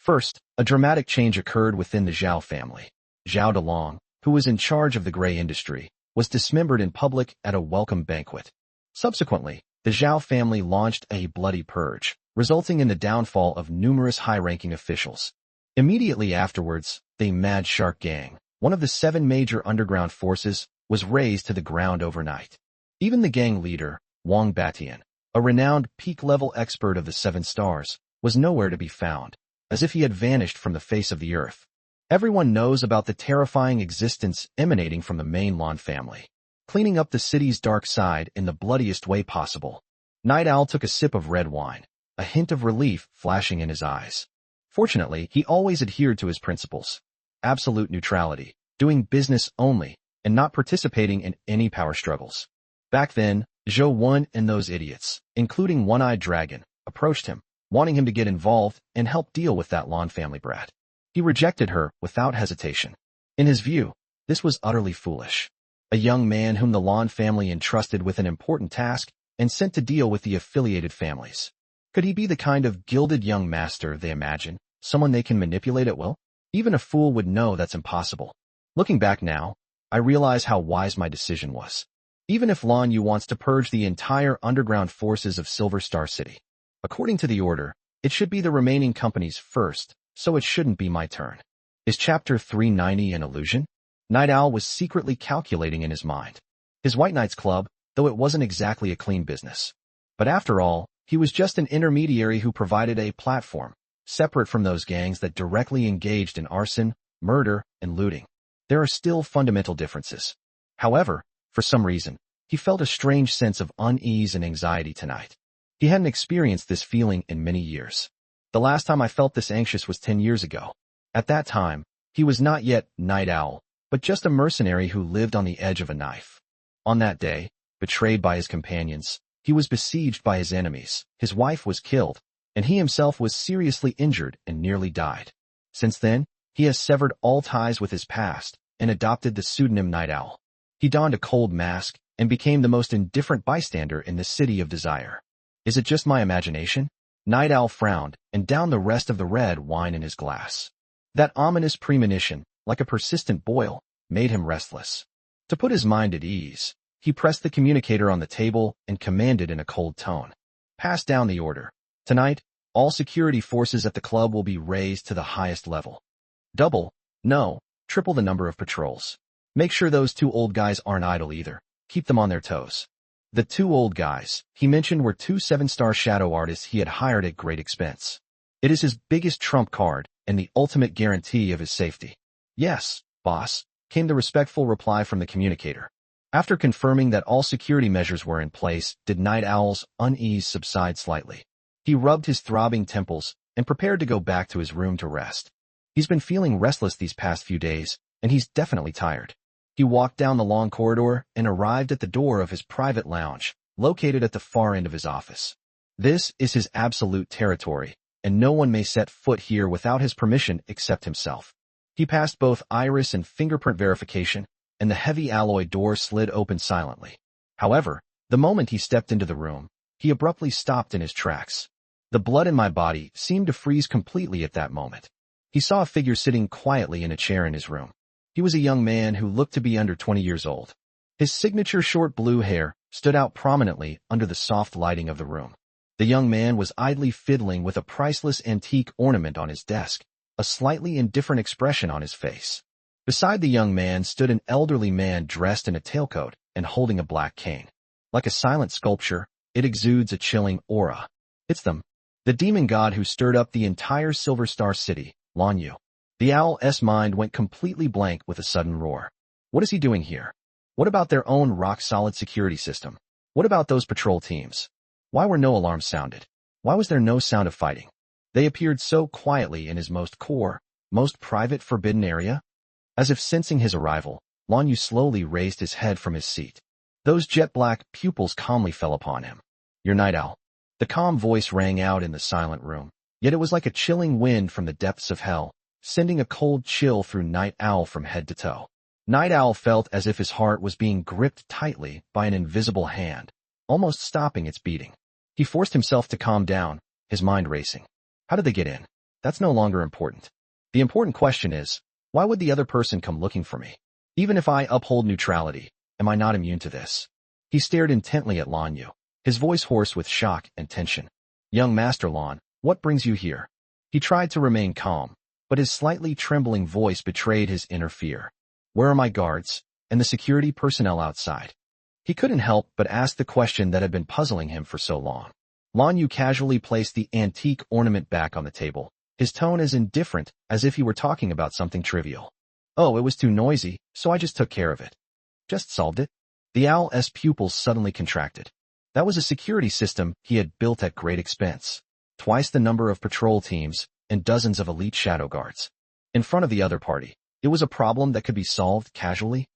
First, a dramatic change occurred within the Zhao family. Zhao Delong, who was in charge of the gray industry, was dismembered in public at a welcome banquet. Subsequently, the Zhao family launched a bloody purge, resulting in the downfall of numerous high-ranking officials. Immediately afterwards, the Mad Shark Gang, one of the 7 major underground forces, was razed to the ground overnight. Even the gang leader, Wang Batian, a renowned peak-level expert of the 7 stars, was nowhere to be found, as if he had vanished from the face of the earth. Everyone knows about the terrifying existence emanating from the main Lan family, cleaning up the city's dark side in the bloodiest way possible. Night Owl took a sip of red wine, a hint of relief flashing in his eyes. Fortunately, he always adhered to his principles. Absolute neutrality, doing business only, and not participating in any power struggles. Back then, Zhou Wen and those idiots, including One-Eyed Dragon, approached him, wanting him to get involved and help deal with that Lan family brat. He rejected her without hesitation. In his view, this was utterly foolish. A young man whom the Lan family entrusted with an important task and sent to deal with the affiliated families. Could he be the kind of gilded young master they imagine, someone they can manipulate at will? Even a fool would know that's impossible. Looking back now, I realize how wise my decision was. Even if Lan Yu wants to purge the entire underground forces of Silver Star City, according to the order, it should be the remaining companies first, so it shouldn't be my turn. Is Chapter 390 an illusion? Night Owl was secretly calculating in his mind. His White Knights Club, though it wasn't exactly a clean business. But after all, he was just an intermediary who provided a platform, separate from those gangs that directly engaged in arson, murder, and looting. There are still fundamental differences. However, for some reason, he felt a strange sense of unease and anxiety tonight. He hadn't experienced this feeling in many years. The last time I felt this anxious was 10 years ago. At that time, he was not yet Night Owl, but just a mercenary who lived on the edge of a knife. On that day, betrayed by his companions, he was besieged by his enemies, his wife was killed, and he himself was seriously injured and nearly died. Since then, he has severed all ties with his past and adopted the pseudonym Night Owl. He donned a cold mask and became the most indifferent bystander in the City of Desire. Is it just my imagination? Night Owl frowned and downed the rest of the red wine in his glass. That ominous premonition, like a persistent boil, made him restless. To put his mind at ease, he pressed the communicator on the table and commanded in a cold tone. Pass down the order. Tonight, all security forces at the club will be raised to the highest level. Double, no, triple the number of patrols. Make sure those 2 old guys aren't idle either. Keep them on their toes. The 2 old guys he mentioned were 2 7-star shadow artists he had hired at great expense. It is his biggest trump card and the ultimate guarantee of his safety. Yes, boss, came the respectful reply from the communicator. After confirming that all security measures were in place, did Night Owl's unease subside slightly. He rubbed his throbbing temples and prepared to go back to his room to rest. He's been feeling restless these past few days, and he's definitely tired. He walked down the long corridor and arrived at the door of his private lounge, located at the far end of his office. This is his absolute territory, and no one may set foot here without his permission except himself. He passed both iris and fingerprint verification, and the heavy alloy door slid open silently. However, the moment he stepped into the room, he abruptly stopped in his tracks. The blood in my body seemed to freeze completely at that moment. He saw a figure sitting quietly in a chair in his room. He was a young man who looked to be under 20 years old. His signature short blue hair stood out prominently under the soft lighting of the room. The young man was idly fiddling with a priceless antique ornament on his desk, a slightly indifferent expression on his face. Beside the young man stood an elderly man dressed in a tailcoat and holding a black cane. Like a silent sculpture, it exudes a chilling aura. It's them. The demon god who stirred up the entire Silver Star City, Lan Yu. The owl's mind went completely blank with a sudden roar. What is he doing here? What about their own rock-solid security system? What about those patrol teams? Why were no alarms sounded? Why was there no sound of fighting? They appeared so quietly in his most core, most private forbidden area. As if sensing his arrival, Lan Yu slowly raised his head from his seat. Those jet-black pupils calmly fell upon him. Your Night Owl. The calm voice rang out in the silent room, yet it was like a chilling wind from the depths of hell, sending a cold chill through Night Owl from head to toe. Night Owl felt as if his heart was being gripped tightly by an invisible hand, almost stopping its beating. He forced himself to calm down, his mind racing. How did they get in? That's no longer important. The important question is, why would the other person come looking for me? Even if I uphold neutrality, am I not immune to this? He stared intently at Lan Yu, his voice hoarse with shock and tension. Young Master Lan, what brings you here? He tried to remain calm, but his slightly trembling voice betrayed his inner fear. Where are my guards and the security personnel outside? He couldn't help but ask the question that had been puzzling him for so long. Lan Yu casually placed the antique ornament back on the table, his tone as indifferent as if he were talking about something trivial. Oh, it was too noisy, so I just took care of it. Just solved it? The owl's pupils suddenly contracted. That was a security system he had built at great expense. Twice the number of patrol teams and dozens of elite shadow guards. In front of the other party, it was a problem that could be solved casually.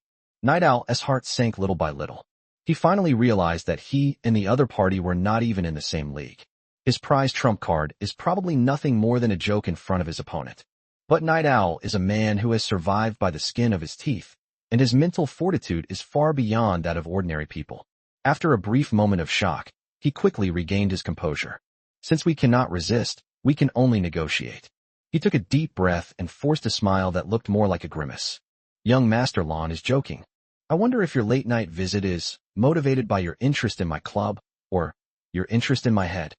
Night Owl's heart sank little by little. He finally realized that he and the other party were not even in the same league. His prize trump card is probably nothing more than a joke in front of his opponent. But Night Owl is a man who has survived by the skin of his teeth, and his mental fortitude is far beyond that of ordinary people. After a brief moment of shock, he quickly regained his composure. Since we cannot resist, we can only negotiate. He took a deep breath and forced a smile that looked more like a grimace. Young Master Lan is joking. I wonder if your late-night visit is motivated by your interest in my club, or your interest in my head.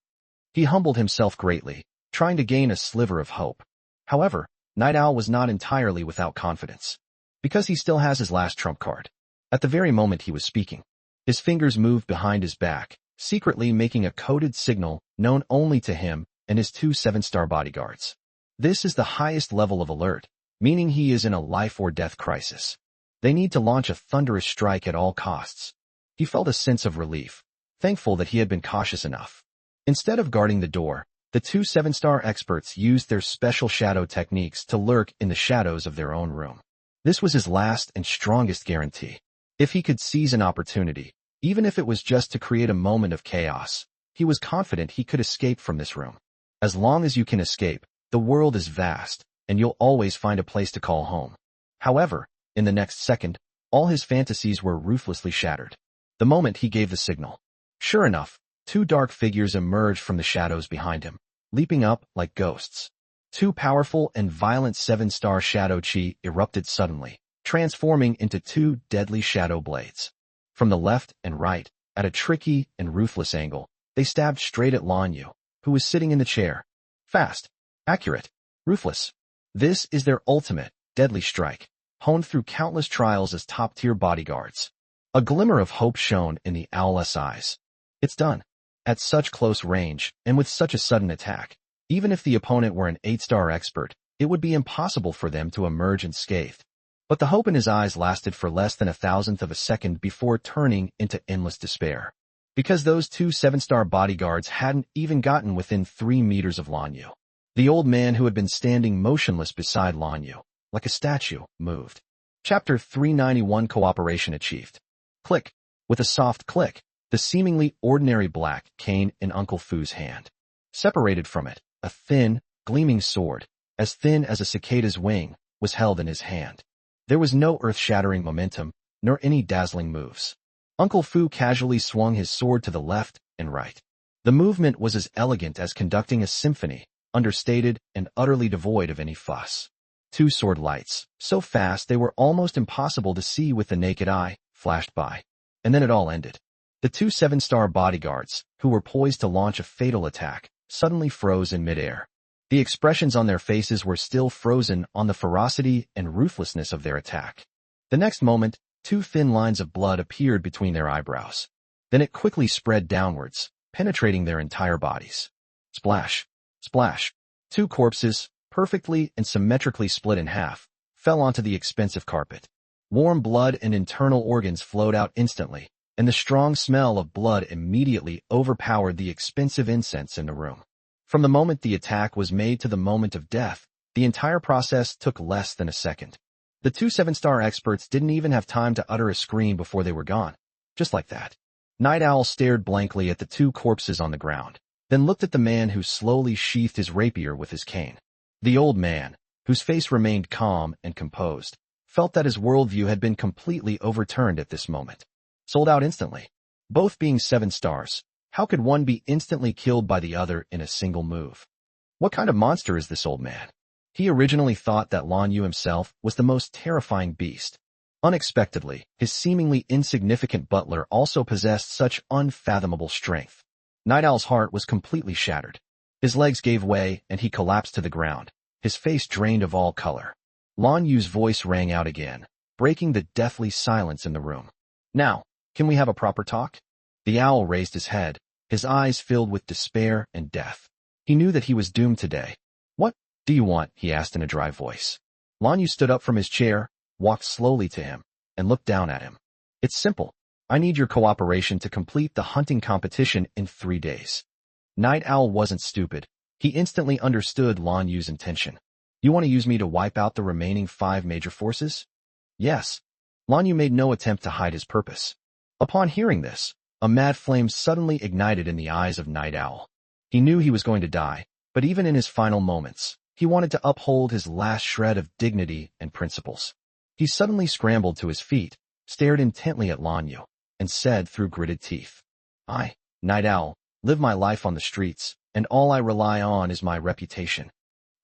He humbled himself greatly, trying to gain a sliver of hope. However, Night Owl was not entirely without confidence, because he still has his last trump card. At the very moment he was speaking, his fingers moved behind his back, secretly making a coded signal known only to him and his 2 7-star bodyguards. This is the highest level of alert, meaning he is in a life-or-death crisis. They need to launch a thunderous strike at all costs. He felt a sense of relief, thankful that he had been cautious enough. Instead of guarding the door, the 2 7-star experts used their special shadow techniques to lurk in the shadows of their own room. This was his last and strongest guarantee. If he could seize an opportunity, even if it was just to create a moment of chaos, he was confident he could escape from this room. As long as you can escape, the world is vast, and you'll always find a place to call home. However, in the next second, all his fantasies were ruthlessly shattered. The moment he gave the signal. Sure enough, 2 dark figures emerged from the shadows behind him, leaping up like ghosts. 2 powerful and violent 7-star shadow chi erupted suddenly, transforming into 2 deadly shadow blades. From the left and right, at a tricky and ruthless angle, they stabbed straight at Lan Yu, who was sitting in the chair. Fast, accurate, ruthless. This is their ultimate, deadly strike, honed through countless trials as top-tier bodyguards. A glimmer of hope shone in the owl's eyes. It's done. At such close range, and with such a sudden attack, even if the opponent were an 8-star expert, it would be impossible for them to emerge unscathed. But the hope in his eyes lasted for less than 1,000th of a second before turning into endless despair. Because those 2 7-star bodyguards hadn't even gotten within 3 meters of Lan Yu. The old man who had been standing motionless beside Lan Yu, like a statue, moved. Chapter 391 Cooperation Achieved. Click. With a soft click, the seemingly ordinary black cane in Uncle Fu's hand. Separated from it, a thin, gleaming sword, as thin as a cicada's wing, was held in his hand. There was no earth-shattering momentum, nor any dazzling moves. Uncle Fu casually swung his sword to the left and right. The movement was as elegant as conducting a symphony, understated and utterly devoid of any fuss. 2 sword lights, so fast they were almost impossible to see with the naked eye, flashed by. And then it all ended. The 2 7-star bodyguards, who were poised to launch a fatal attack, suddenly froze in midair. The expressions on their faces were still frozen on the ferocity and ruthlessness of their attack. The next moment, 2 thin lines of blood appeared between their eyebrows. Then it quickly spread downwards, penetrating their entire bodies. Splash! Splash! 2 corpses, perfectly and symmetrically split in half, fell onto the expensive carpet. Warm blood and internal organs flowed out instantly, and the strong smell of blood immediately overpowered the expensive incense in the room. From the moment the attack was made to the moment of death, the entire process took less than a second. The 2 7-star experts didn't even have time to utter a scream before they were gone. Just like that. Night Owl stared blankly at the 2 corpses on the ground, then looked at the man who slowly sheathed his rapier with his cane. The old man, whose face remained calm and composed, felt that his worldview had been completely overturned at this moment. Sold out instantly. Both being 7 stars, how could one be instantly killed by the other in a single move? What kind of monster is this old man? He originally thought that Lan Yu himself was the most terrifying beast. Unexpectedly, his seemingly insignificant butler also possessed such unfathomable strength. Night Owl's heart was completely shattered. His legs gave way and he collapsed to the ground, his face drained of all color. Lan Yu's voice rang out again, breaking the deathly silence in the room. Now, can we have a proper talk? The owl raised his head, his eyes filled with despair and death. He knew that he was doomed today. What do you want? He asked in a dry voice. Lan Yu stood up from his chair, walked slowly to him, and looked down at him. It's simple. I need your cooperation to complete the hunting competition in 3 days. Night Owl wasn't stupid. He instantly understood Lan Yu's intention. You want to use me to wipe out the remaining 5 major forces? Yes. Lan Yu made no attempt to hide his purpose. Upon hearing this, a mad flame suddenly ignited in the eyes of Night Owl. He knew he was going to die, but even in his final moments, he wanted to uphold his last shred of dignity and principles. He suddenly scrambled to his feet, stared intently at Lan Yu, and said through gritted teeth, I, Night Owl, live my life on the streets, and all I rely on is my reputation.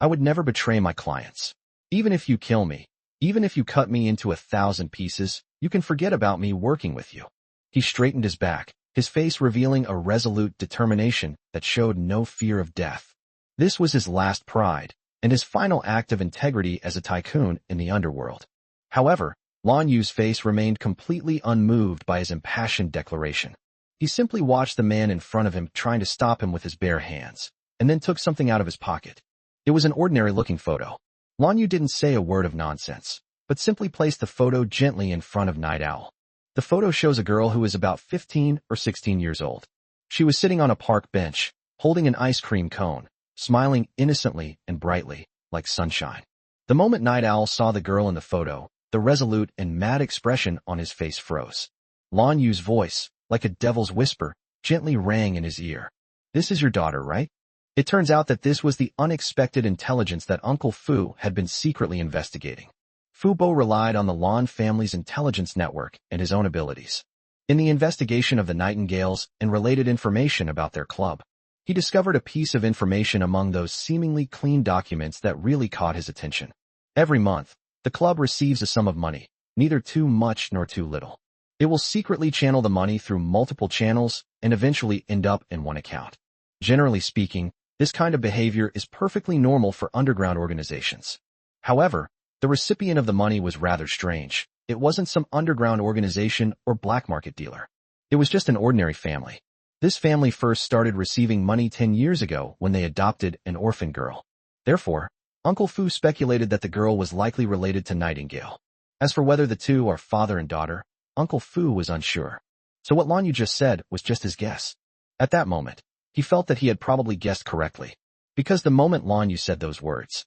I would never betray my clients. Even if you kill me, even if you cut me into 1,000 pieces, you can forget about me working with you. He straightened his back, his face revealing a resolute determination that showed no fear of death. This was his last pride, and his final act of integrity as a tycoon in the underworld. However, Lan Yu's face remained completely unmoved by his impassioned declaration. He simply watched the man in front of him trying to stop him with his bare hands, and then took something out of his pocket. It was an ordinary-looking photo. Lan Yu didn't say a word of nonsense, but simply placed the photo gently in front of Night Owl. The photo shows a girl who is about 15 or 16 years old. She was sitting on a park bench, holding an ice cream cone, smiling innocently and brightly, like sunshine. The moment Night Owl saw the girl in the photo, the resolute and mad expression on his face froze. Lan Yu's voice, like a devil's whisper, gently rang in his ear. This is your daughter, right? It turns out that this was the unexpected intelligence that Uncle Fu had been secretly investigating. Fu Bo relied on the Lan family's intelligence network and his own abilities. In the investigation of the Nightingales and related information about their club, he discovered a piece of information among those seemingly clean documents that really caught his attention. Every month, the club receives a sum of money, neither too much nor too little. It will secretly channel the money through multiple channels and eventually end up in one account. Generally speaking, this kind of behavior is perfectly normal for underground organizations. However, the recipient of the money was rather strange. It wasn't some underground organization or black market dealer. It was just an ordinary family. This family first started receiving money 10 years ago when they adopted an orphan girl. Therefore, Uncle Fu speculated that the girl was likely related to Nightingale. As for whether the two are father and daughter, Uncle Fu was unsure. So what Lan Yu just said was just his guess. At that moment, he felt that he had probably guessed correctly, because the moment Lan Yu said those words,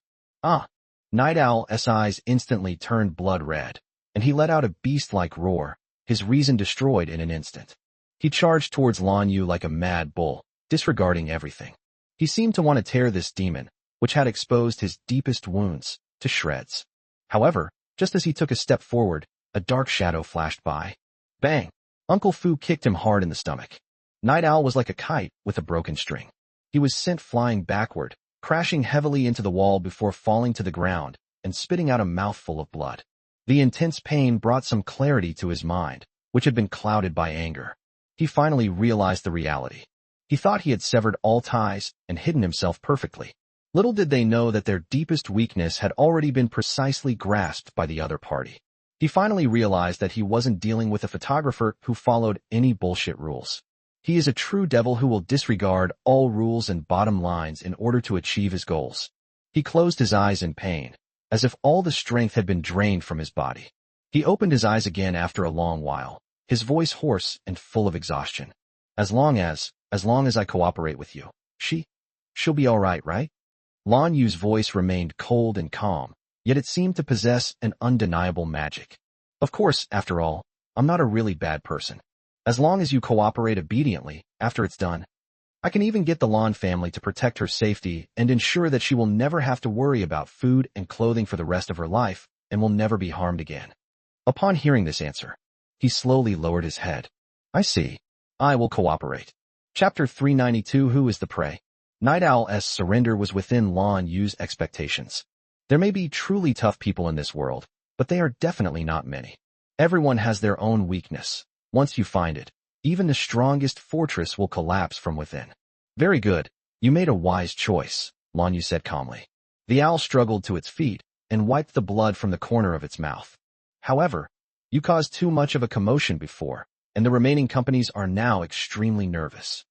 Night Owl's eyes instantly turned blood red, and he let out a beast-like roar, his reason destroyed in an instant. He charged towards Lan Yu like a mad bull, disregarding everything. He seemed to want to tear this demon, which had exposed his deepest wounds, to shreds. However, just as he took a step forward, a dark shadow flashed by. Bang! Uncle Fu kicked him hard in the stomach. Night Owl was like a kite with a broken string. He was sent flying backward, crashing heavily into the wall before falling to the ground and spitting out a mouthful of blood. The intense pain brought some clarity to his mind, which had been clouded by anger. He finally realized the reality. He thought he had severed all ties and hidden himself perfectly. Little did they know that their deepest weakness had already been precisely grasped by the other party. He finally realized that he wasn't dealing with a photographer who followed any bullshit rules. He is a true devil who will disregard all rules and bottom lines in order to achieve his goals. He closed his eyes in pain, as if all the strength had been drained from his body. He opened his eyes again after a long while, his voice hoarse and full of exhaustion. As long as I cooperate with you, she'll be all right, right? Lan Yu's voice remained cold and calm, yet it seemed to possess an undeniable magic. Of course, after all, I'm not a really bad person. As long as you cooperate obediently, after it's done, I can even get the Lan family to protect her safety and ensure that she will never have to worry about food and clothing for the rest of her life and will never be harmed again. Upon hearing this answer, he slowly lowered his head. I see. I will cooperate. Chapter 392 Who is the Prey? Night Owl's surrender was within Lan Yu's expectations. There may be truly tough people in this world, but they are definitely not many. Everyone has their own weakness. Once you find it, even the strongest fortress will collapse from within. Very good. You made a wise choice, Lan Yu said calmly. The owl struggled to its feet and wiped the blood from the corner of its mouth. However, you caused too much of a commotion before, and the remaining companies are now extremely nervous.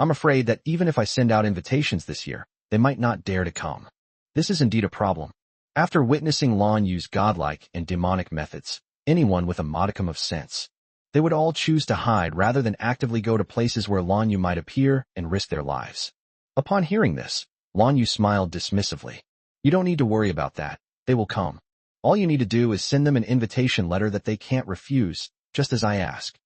I'm afraid that even if I send out invitations this year, they might not dare to come. This is indeed a problem. After witnessing Lan Yu's godlike and demonic methods, anyone with a modicum of sense, they would all choose to hide rather than actively go to places where Lan Yu might appear and risk their lives. Upon hearing this, Lan Yu smiled dismissively. You don't need to worry about that. They will come. All you need to do is send them an invitation letter that they can't refuse, just as I ask.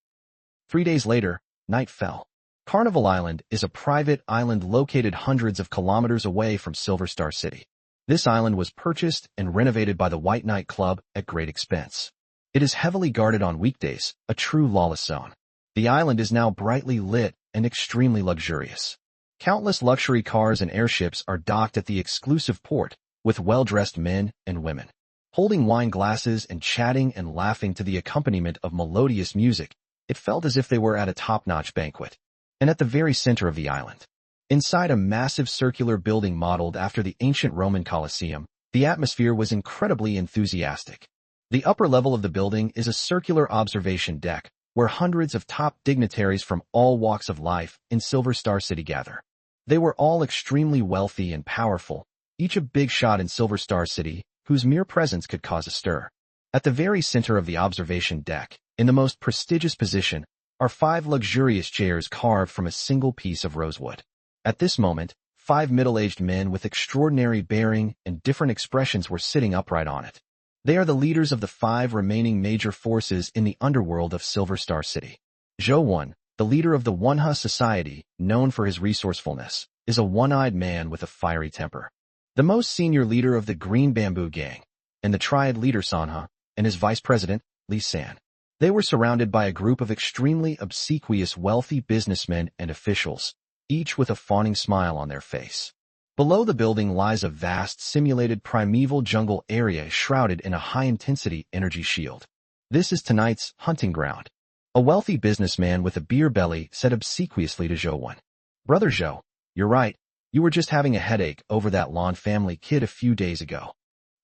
3 days later, night fell. Carnival Island is a private island located hundreds of kilometers away from Silver Star City. This island was purchased and renovated by the White Knight Club at great expense. It is heavily guarded on weekdays, a true lawless zone. The island is now brightly lit and extremely luxurious. Countless luxury cars and airships are docked at the exclusive port, with well-dressed men and women, holding wine glasses and chatting and laughing to the accompaniment of melodious music. It felt as if they were at a top-notch banquet. And at the very center of the island, inside a massive circular building modeled after the ancient Roman Colosseum, the atmosphere was incredibly enthusiastic. The upper level of the building is a circular observation deck, where hundreds of top dignitaries from all walks of life in Silver Star City gather. They were all extremely wealthy and powerful, each a big shot in Silver Star City, whose mere presence could cause a stir. At the very center of the observation deck, in the most prestigious position, are 5 luxurious chairs carved from a single piece of rosewood. At this moment, 5 middle-aged men with extraordinary bearing and different expressions were sitting upright on it. They are the leaders of the 5 remaining major forces in the underworld of Silver Star City. Zhou Wen, the leader of the Manhwa society, known for his resourcefulness, is a one-eyed man with a fiery temper. The most senior leader of the Green Bamboo Gang, and the triad leader Sanha, and his vice president, Li San. They were surrounded by a group of extremely obsequious wealthy businessmen and officials, each with a fawning smile on their face. Below the building lies a vast simulated primeval jungle area shrouded in a high-intensity energy shield. This is tonight's hunting ground. A wealthy businessman with a beer belly said obsequiously to Zhou Wen. Brother Zhou, you're right. You were just having a headache over that Lan family kid a few days ago.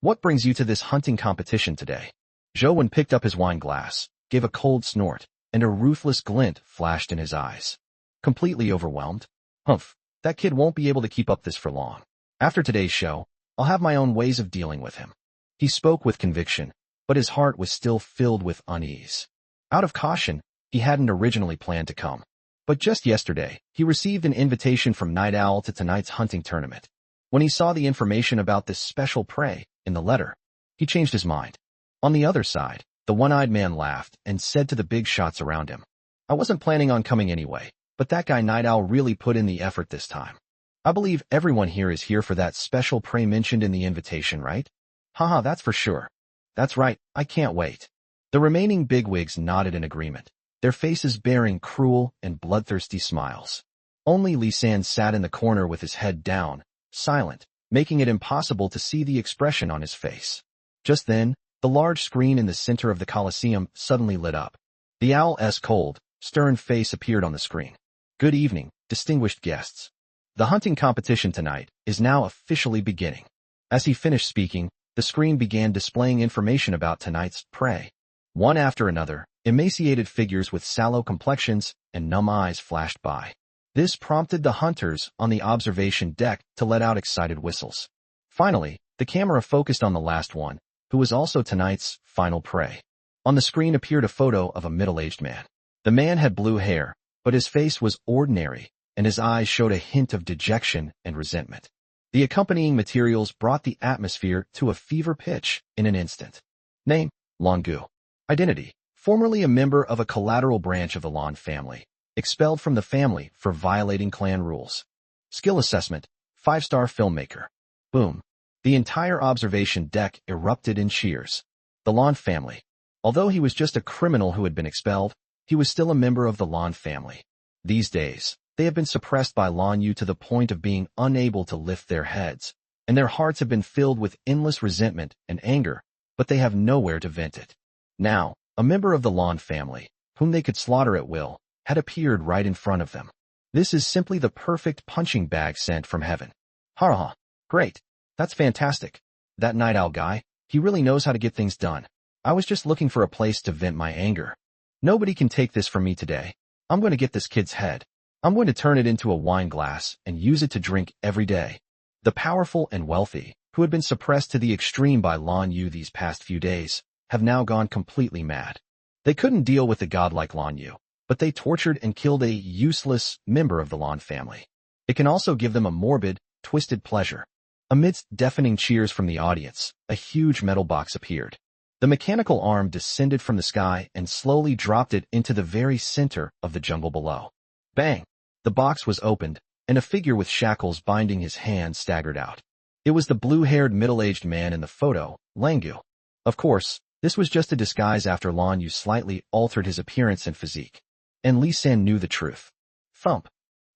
What brings you to this hunting competition today? Zhou Wen picked up his wine glass, gave a cold snort, and a ruthless glint flashed in his eyes. Completely overwhelmed? Humph, that kid won't be able to keep up this for long. After today's show, I'll have my own ways of dealing with him. He spoke with conviction, but his heart was still filled with unease. Out of caution, he hadn't originally planned to come. But just yesterday, he received an invitation from Night Owl to tonight's hunting tournament. When he saw the information about this special prey in the letter, he changed his mind. On the other side, the one-eyed man laughed and said to the big shots around him, I wasn't planning on coming anyway, but that guy Night Owl really put in the effort this time. I believe everyone here is here for that special prey mentioned in the invitation, right? Haha, that's for sure. That's right, I can't wait. The remaining bigwigs nodded in agreement, their faces bearing cruel and bloodthirsty smiles. Only Li San sat in the corner with his head down, silent, making it impossible to see the expression on his face. Just then, the large screen in the center of the Colosseum suddenly lit up. The owl's cold, stern face appeared on the screen. Good evening, distinguished guests. The hunting competition tonight is now officially beginning. As he finished speaking, the screen began displaying information about tonight's prey. One after another, emaciated figures with sallow complexions and numb eyes flashed by. This prompted the hunters on the observation deck to let out excited whistles. Finally, the camera focused on the last one, who was also tonight's final prey. On the screen appeared a photo of a middle-aged man. The man had blue hair, but his face was ordinary, and his eyes showed a hint of dejection and resentment. The accompanying materials brought the atmosphere to a fever pitch in an instant. Name, Lan Gu. Identity, formerly a member of a collateral branch of the Lan family, expelled from the family for violating clan rules. Skill assessment, 5-star filmmaker. Boom. The entire observation deck erupted in cheers. The Lan family. Although he was just a criminal who had been expelled, he was still a member of the Lan family. These days, They have been suppressed by Lan Yu to the point of being unable to lift their heads, and their hearts have been filled with endless resentment and anger, but they have nowhere to vent it. Now, a member of the Lan family, whom they could slaughter at will, had appeared right in front of them. This is simply the perfect punching bag sent from heaven. Ha ha, great. That's fantastic. That night owl guy, he really knows how to get things done. I was just looking for a place to vent my anger. Nobody can take this from me today. I'm going to get this kid's head. I'm going to turn it into a wine glass and use it to drink every day. The powerful and wealthy, who had been suppressed to the extreme by Lan Yu these past few days, have now gone completely mad. They couldn't deal with a god like Lan Yu, but they tortured and killed a useless member of the Lan family. It can also give them a morbid, twisted pleasure. Amidst deafening cheers from the audience, a huge metal box appeared. The mechanical arm descended from the sky and slowly dropped it into the very center of the jungle below. Bang! The box was opened, and a figure with shackles binding his hands staggered out. It was the blue-haired middle-aged man in the photo, Langu. Of course, this was just a disguise after Lan Yu slightly altered his appearance and physique. And Li San knew the truth. Thump!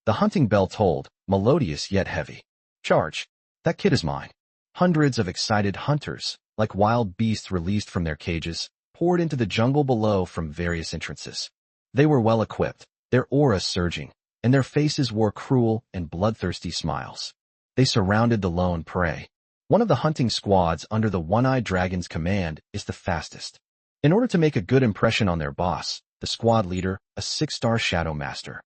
The hunting bell tolled, melodious yet heavy. Charge! That kid is mine. Hundreds of excited hunters, like wild beasts released from their cages, poured into the jungle below from various entrances. They were well equipped, their auras surging, and their faces wore cruel and bloodthirsty smiles. They surrounded the lone prey. One of the hunting squads under the One-Eyed Dragon's command is the fastest. In order to make a good impression on their boss, the squad leader, a 6-star shadow master.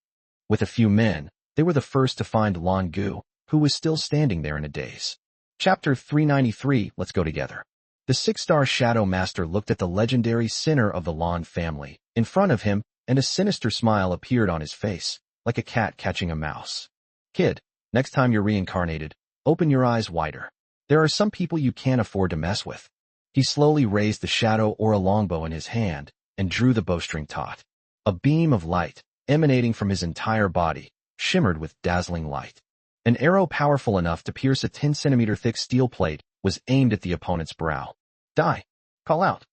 With a few men, they were the first to find Lan Gu, who was still standing there in a daze. Chapter 393, Let's Go Together. The 6-star shadow master looked at the legendary sinner of the Lan family in front of him, and a sinister smile appeared on his face, like a cat catching a mouse. Kid, next time you're reincarnated, open your eyes wider. There are some people you can't afford to mess with. He slowly raised the shadow or a longbow in his hand and drew the bowstring taut. A beam of light, emanating from his entire body, shimmered with dazzling light. An arrow powerful enough to pierce a 10-centimeter thick steel plate was aimed at the opponent's brow. Die! Call out!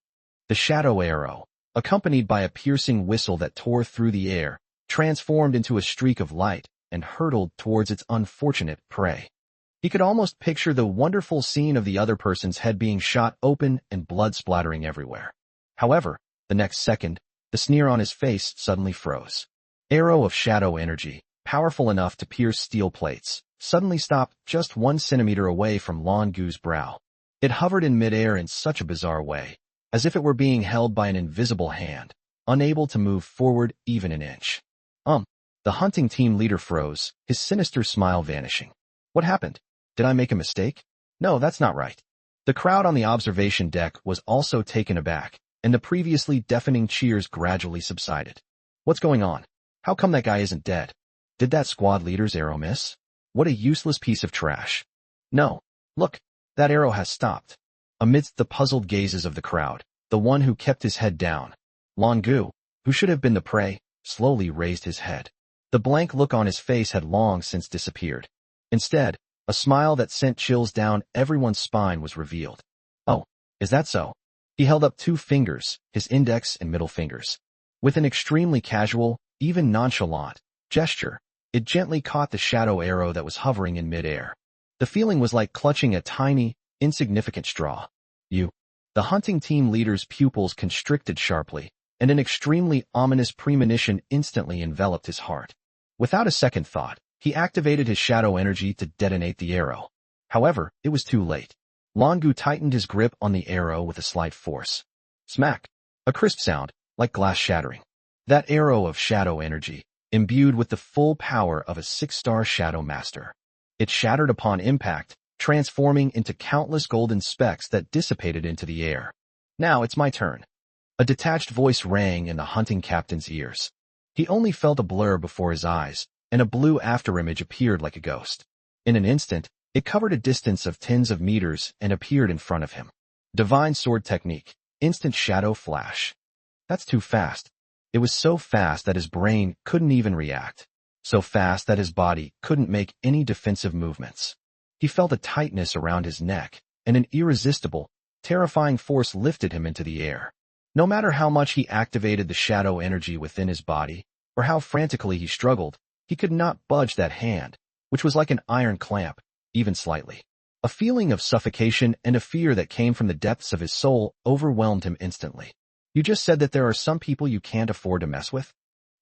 The shadow arrow, accompanied by a piercing whistle that tore through the air, transformed into a streak of light and hurtled towards its unfortunate prey. He could almost picture the wonderful scene of the other person's head being shot open and blood splattering everywhere. However, the next second, the sneer on his face suddenly froze. Arrow of shadow energy, powerful enough to pierce steel plates, suddenly stopped just 1 centimeter away from Lan Gu's brow. It hovered in midair in such a bizarre way, as if it were being held by an invisible hand, unable to move forward even an inch. The hunting team leader froze, his sinister smile vanishing. What happened? Did I make a mistake? No, that's not right. The crowd on the observation deck was also taken aback, and the previously deafening cheers gradually subsided. What's going on? How come that guy isn't dead? Did that squad leader's arrow miss? What a useless piece of trash. No. Look, that arrow has stopped. Amidst the puzzled gazes of the crowd, the one who kept his head down, Lan Gu, who should have been the prey, slowly raised his head. The blank look on his face had long since disappeared. Instead, a smile that sent chills down everyone's spine was revealed. Oh, is that so? He held up 2 fingers, his index and middle fingers. With an extremely casual, even nonchalant, gesture, it gently caught the shadow arrow that was hovering in midair. The feeling was like clutching a tiny, insignificant straw. The hunting team leader's pupils constricted sharply, and an extremely ominous premonition instantly enveloped his heart. Without a second thought, he activated his shadow energy to detonate the arrow. However, it was too late. Lan Gu tightened his grip on the arrow with a slight force. Smack! A crisp sound, like glass shattering. That arrow of shadow energy, imbued with the full power of a 6-star shadow master. It shattered upon impact, transforming into countless golden specks that dissipated into the air. Now it's my turn. A detached voice rang in the hunting captain's ears. He only felt a blur before his eyes, and a blue afterimage appeared like a ghost. In an instant, it covered a distance of tens of meters and appeared in front of him. Divine sword technique, instant shadow flash. That's too fast. It was so fast that his brain couldn't even react. So fast that his body couldn't make any defensive movements. He felt a tightness around his neck, and an irresistible, terrifying force lifted him into the air. No matter how much he activated the shadow energy within his body, or how frantically he struggled, He could not budge that hand, which was like an iron clamp, even slightly. A feeling of suffocation and a fear that came from the depths of his soul overwhelmed him instantly. You just said that there are some people you can't afford to mess with?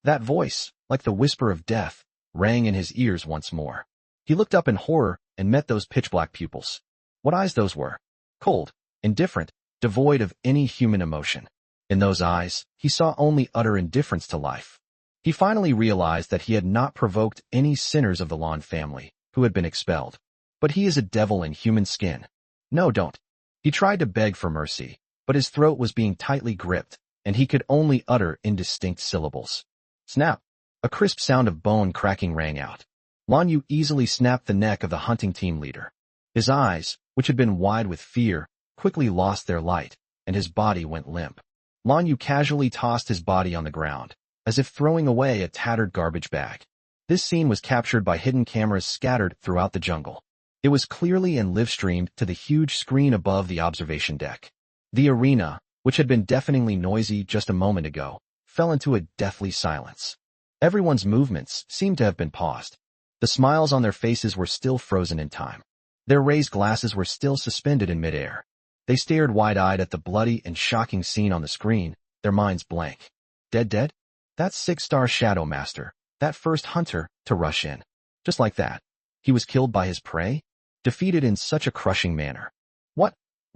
That voice, like the whisper of death, rang in his ears once more. He looked up in horror and met those pitch-black pupils. What eyes those were! Cold, indifferent, devoid of any human emotion. In those eyes, he saw only utter indifference to life. He finally realized that he had not provoked any sinners of the Lon family, who had been expelled. But he is a devil in human skin. No, don't. He tried to beg for mercy, but his throat was being tightly gripped, and he could only utter indistinct syllables. Snap! A crisp sound of bone cracking rang out. Lan Yu easily snapped the neck of the hunting team leader. His eyes, which had been wide with fear, quickly lost their light, and his body went limp. Lan Yu casually tossed his body on the ground, as if throwing away a tattered garbage bag. This scene was captured by hidden cameras scattered throughout the jungle. It was clearly and live-streamed to the huge screen above the observation deck. The arena, which had been deafeningly noisy just a moment ago, fell into a deathly silence. Everyone's movements seemed to have been paused. The smiles on their faces were still frozen in time. Their raised glasses were still suspended in midair. They stared wide-eyed at the bloody and shocking scene on the screen, their minds blank. Dead? That 6-star Shadow Master, that first hunter to rush in. Just like that. He was killed by his prey? Defeated in such a crushing manner. What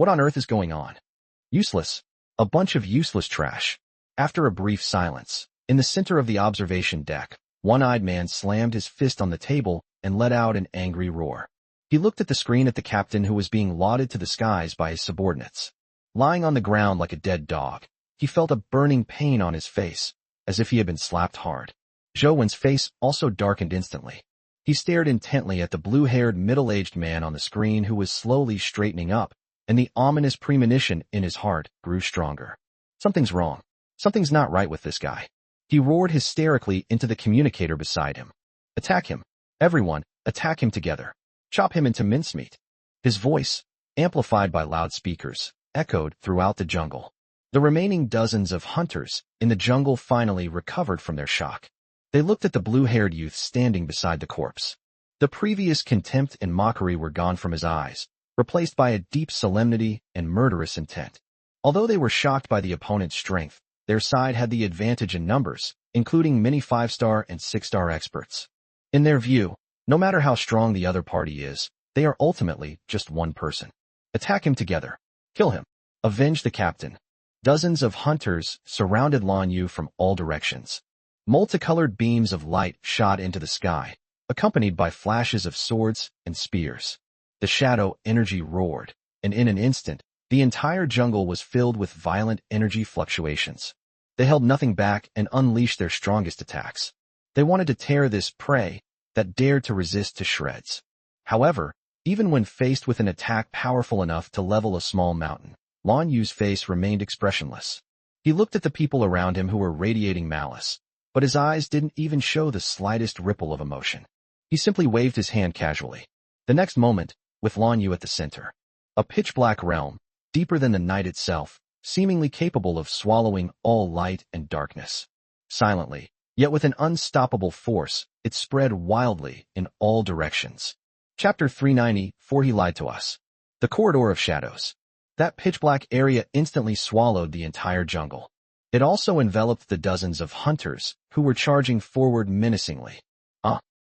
on earth is going on? Useless. A bunch of useless trash. After a brief silence, in the center of the observation deck, one-eyed man slammed his fist on the table and let out an angry roar. He looked at the screen at the captain who was being lauded to the skies by his subordinates. Lying on the ground like a dead dog, he felt a burning pain on his face, as if he had been slapped hard. Zhou Wen's face also darkened instantly. He stared intently at the blue-haired middle-aged man on the screen who was slowly straightening up, and the ominous premonition in his heart grew stronger. Something's wrong. Something's not right with this guy. He roared hysterically into the communicator beside him. Attack him. Everyone, attack him together. Chop him into mincemeat. His voice, amplified by loudspeakers, echoed throughout the jungle. The remaining dozens of hunters in the jungle finally recovered from their shock. They looked at the blue-haired youth standing beside the corpse. The previous contempt and mockery were gone from his eyes, replaced by a deep solemnity and murderous intent. Although they were shocked by the opponent's strength, their side had the advantage in numbers, including many 5-star and 6-star experts. In their view, no matter how strong the other party is, they are ultimately just one person. Attack him together. Kill him. Avenge the captain. Dozens of hunters surrounded Lan Yu from all directions. Multicolored beams of light shot into the sky, accompanied by flashes of swords and spears. The shadow energy roared, and in an instant, the entire jungle was filled with violent energy fluctuations. They held nothing back and unleashed their strongest attacks. They wanted to tear this prey that dared to resist to shreds. However, even when faced with an attack powerful enough to level a small mountain, Lan Yu's face remained expressionless. He looked at the people around him who were radiating malice, but his eyes didn't even show the slightest ripple of emotion. He simply waved his hand casually. The next moment, with Lan Yu at the center, a pitch-black realm, deeper than the night itself, seemingly capable of swallowing all light and darkness. Silently, yet with an unstoppable force, it spread wildly in all directions. Chapter 394 He Lied to Us. The Corridor of Shadows. That pitch-black area instantly swallowed the entire jungle. It also enveloped the dozens of hunters who were charging forward menacingly.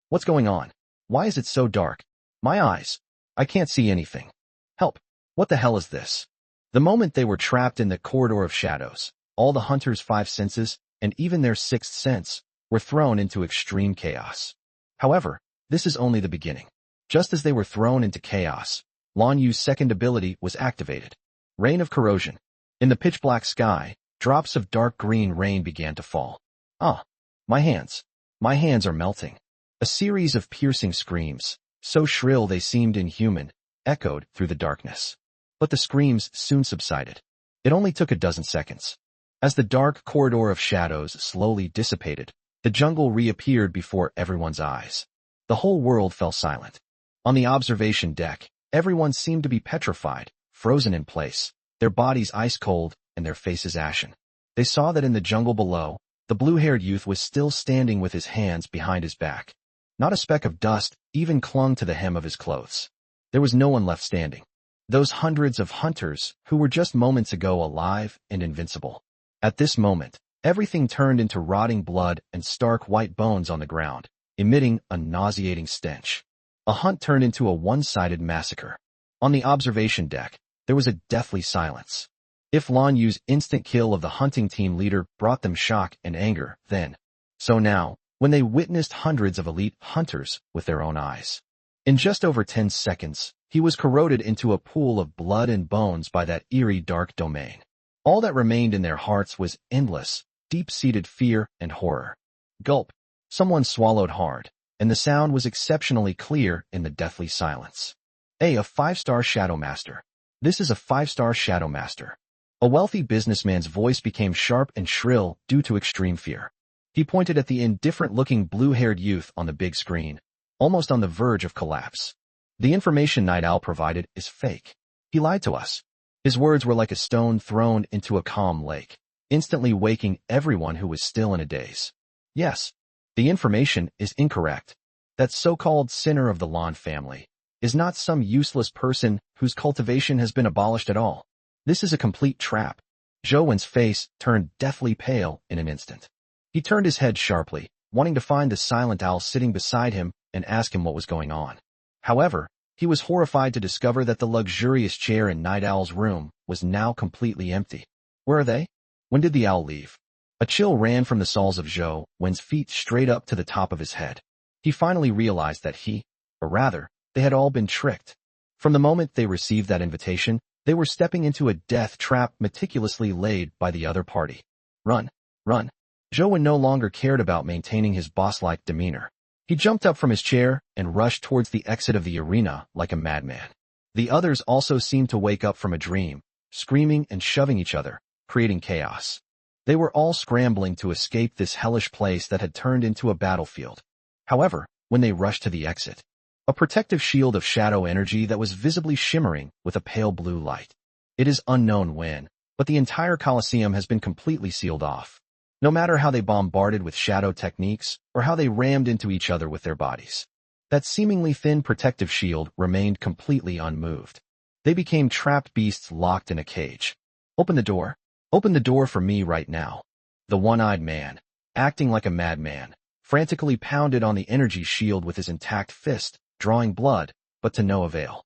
What's going on? Why is it so dark? My eyes. I can't see anything. Help. What the hell is this? The moment they were trapped in the Corridor of Shadows, all the hunters' 5 senses, and even their 6th sense, were thrown into extreme chaos. However, this is only the beginning. Just as they were thrown into chaos, Lan Yu's second ability was activated. Rain of Corrosion. In the pitch-black sky, drops of dark green rain began to fall. My hands. My hands are melting. A series of piercing screams, so shrill they seemed inhuman, echoed through the darkness. But the screams soon subsided. It only took a dozen seconds. As the dark corridor of shadows slowly dissipated, the jungle reappeared before everyone's eyes. The whole world fell silent. On the observation deck, everyone seemed to be petrified, frozen in place, their bodies ice-cold and their faces ashen. They saw that in the jungle below, The blue-haired youth was still standing with his hands behind his back. Not a speck of dust even clung to the hem of his clothes. There was no one left standing. Those hundreds of hunters who were just moments ago alive and invincible. At this moment, everything turned into rotting blood and stark white bones on the ground, emitting a nauseating stench. A hunt turned into a one-sided massacre. On the observation deck, there was a deathly silence. If Lan Yu's instant kill of the hunting team leader brought them shock and anger, then so now, when they witnessed hundreds of elite hunters with their own eyes. In just over 10 seconds, he was corroded into a pool of blood and bones by that eerie dark domain. All that remained in their hearts was endless, deep-seated fear and horror. Gulp. Someone swallowed hard, and the sound was exceptionally clear in the deathly silence. A 5-star Shadow Master. This is a 5-star Shadow Master. A wealthy businessman's voice became sharp and shrill due to extreme fear. He pointed at the indifferent-looking blue-haired youth on the big screen, almost on the verge of collapse. The information Night Owl provided is fake. He lied to us. His words were like a stone thrown into a calm lake, instantly waking everyone who was still in a daze. Yes, the information is incorrect. That so-called sinner of the Lan family is not some useless person whose cultivation has been abolished at all. This is a complete trap. Zhou Wen's face turned deathly pale in an instant. He turned his head sharply, wanting to find the silent owl sitting beside him and ask him what was going on. However, he was horrified to discover that the luxurious chair in Night Owl's room was now completely empty. Where are they? When did the owl leave? A chill ran from the soles of Zhou Wen's feet straight up to the top of his head. He finally realized that they had all been tricked. From the moment they received that invitation, they were stepping into a death trap meticulously laid by the other party. Run, run. Zhou Wen no longer cared about maintaining his boss-like demeanor. He jumped up from his chair and rushed towards the exit of the arena like a madman. The others also seemed to wake up from a dream, screaming and shoving each other, creating chaos. They were all scrambling to escape this hellish place that had turned into a battlefield. However, when they rushed to the exit, a protective shield of shadow energy that was visibly shimmering with a pale blue light. It is unknown when, but the entire Colosseum has been completely sealed off. No matter how they bombarded with shadow techniques or how they rammed into each other with their bodies, that seemingly thin protective shield remained completely unmoved. They became trapped beasts locked in a cage. Open the door. Open the door for me right now. The one-eyed man, acting like a madman, frantically pounded on the energy shield with his intact fist, drawing blood, but to no avail.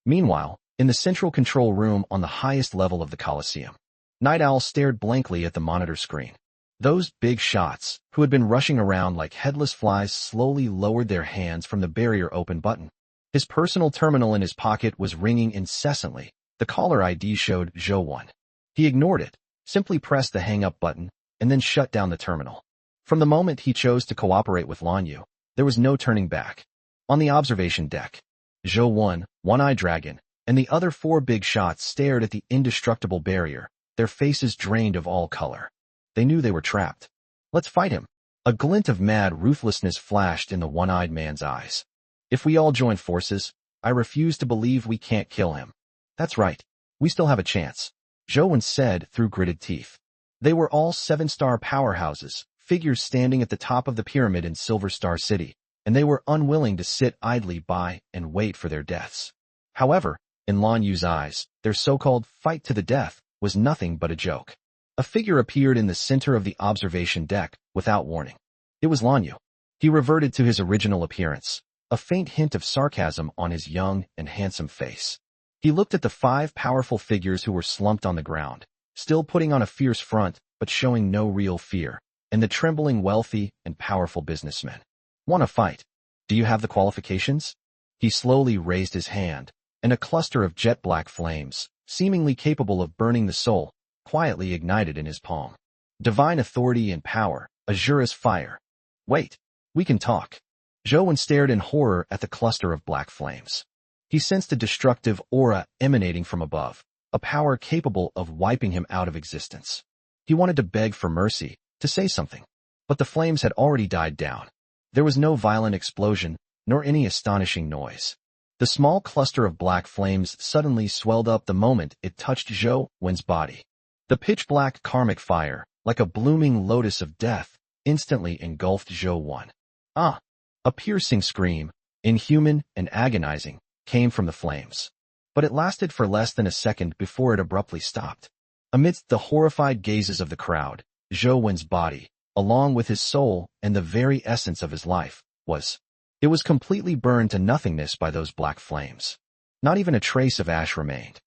Meanwhile, in the central control room on the highest level of the Colosseum, Night Owl stared blankly at the monitor screen. Those big shots, who had been rushing around like headless flies, slowly lowered their hands from the barrier open button. His personal terminal in his pocket was ringing incessantly. The caller ID showed Zhou Wen. He ignored it, simply pressed the hang-up button, and then shut down the terminal. From the moment he chose to cooperate with Lan Yu, there was no turning back. On the observation deck, Zhou Wen, One-Eyed Dragon, and the other 4 big shots stared at the indestructible barrier, their faces drained of all color. They knew they were trapped. Let's fight him. A glint of mad ruthlessness flashed in the one-eyed man's eyes. If we all join forces, I refuse to believe we can't kill him. That's right. We still have a chance, Zhou Wen said through gritted teeth. They were all 7-star powerhouses, figures standing at the top of the pyramid in Silver Star City, and they were unwilling to sit idly by and wait for their deaths. However, in Lan Yu's eyes, their so-called fight to the death was nothing but a joke. A figure appeared in the center of the observation deck without warning. It was Lan Yu. He reverted to his original appearance, a faint hint of sarcasm on his young and handsome face. He looked at the 5 powerful figures who were slumped on the ground, still putting on a fierce front but showing no real fear, and the trembling wealthy and powerful businessmen. Want to fight? Do you have the qualifications? He slowly raised his hand, and a cluster of jet-black flames, seemingly capable of burning the soul, quietly ignited in his palm. Divine authority and power, Azura's fire. Wait, we can talk. Zhou Wen stared in horror at the cluster of black flames. He sensed a destructive aura emanating from above, a power capable of wiping him out of existence. He wanted to beg for mercy, to say something, but the flames had already died down. There was no violent explosion, nor any astonishing noise. The small cluster of black flames suddenly swelled up the moment it touched Zhou Wen's body. The pitch-black karmic fire, like a blooming lotus of death, instantly engulfed Zhou Wan. Ah! A piercing scream, inhuman and agonizing, came from the flames. But it lasted for less than a second before it abruptly stopped. Amidst the horrified gazes of the crowd, Zhou Wan's body, along with his soul and the very essence of his life, it was completely burned to nothingness by those black flames. Not even a trace of ash remained.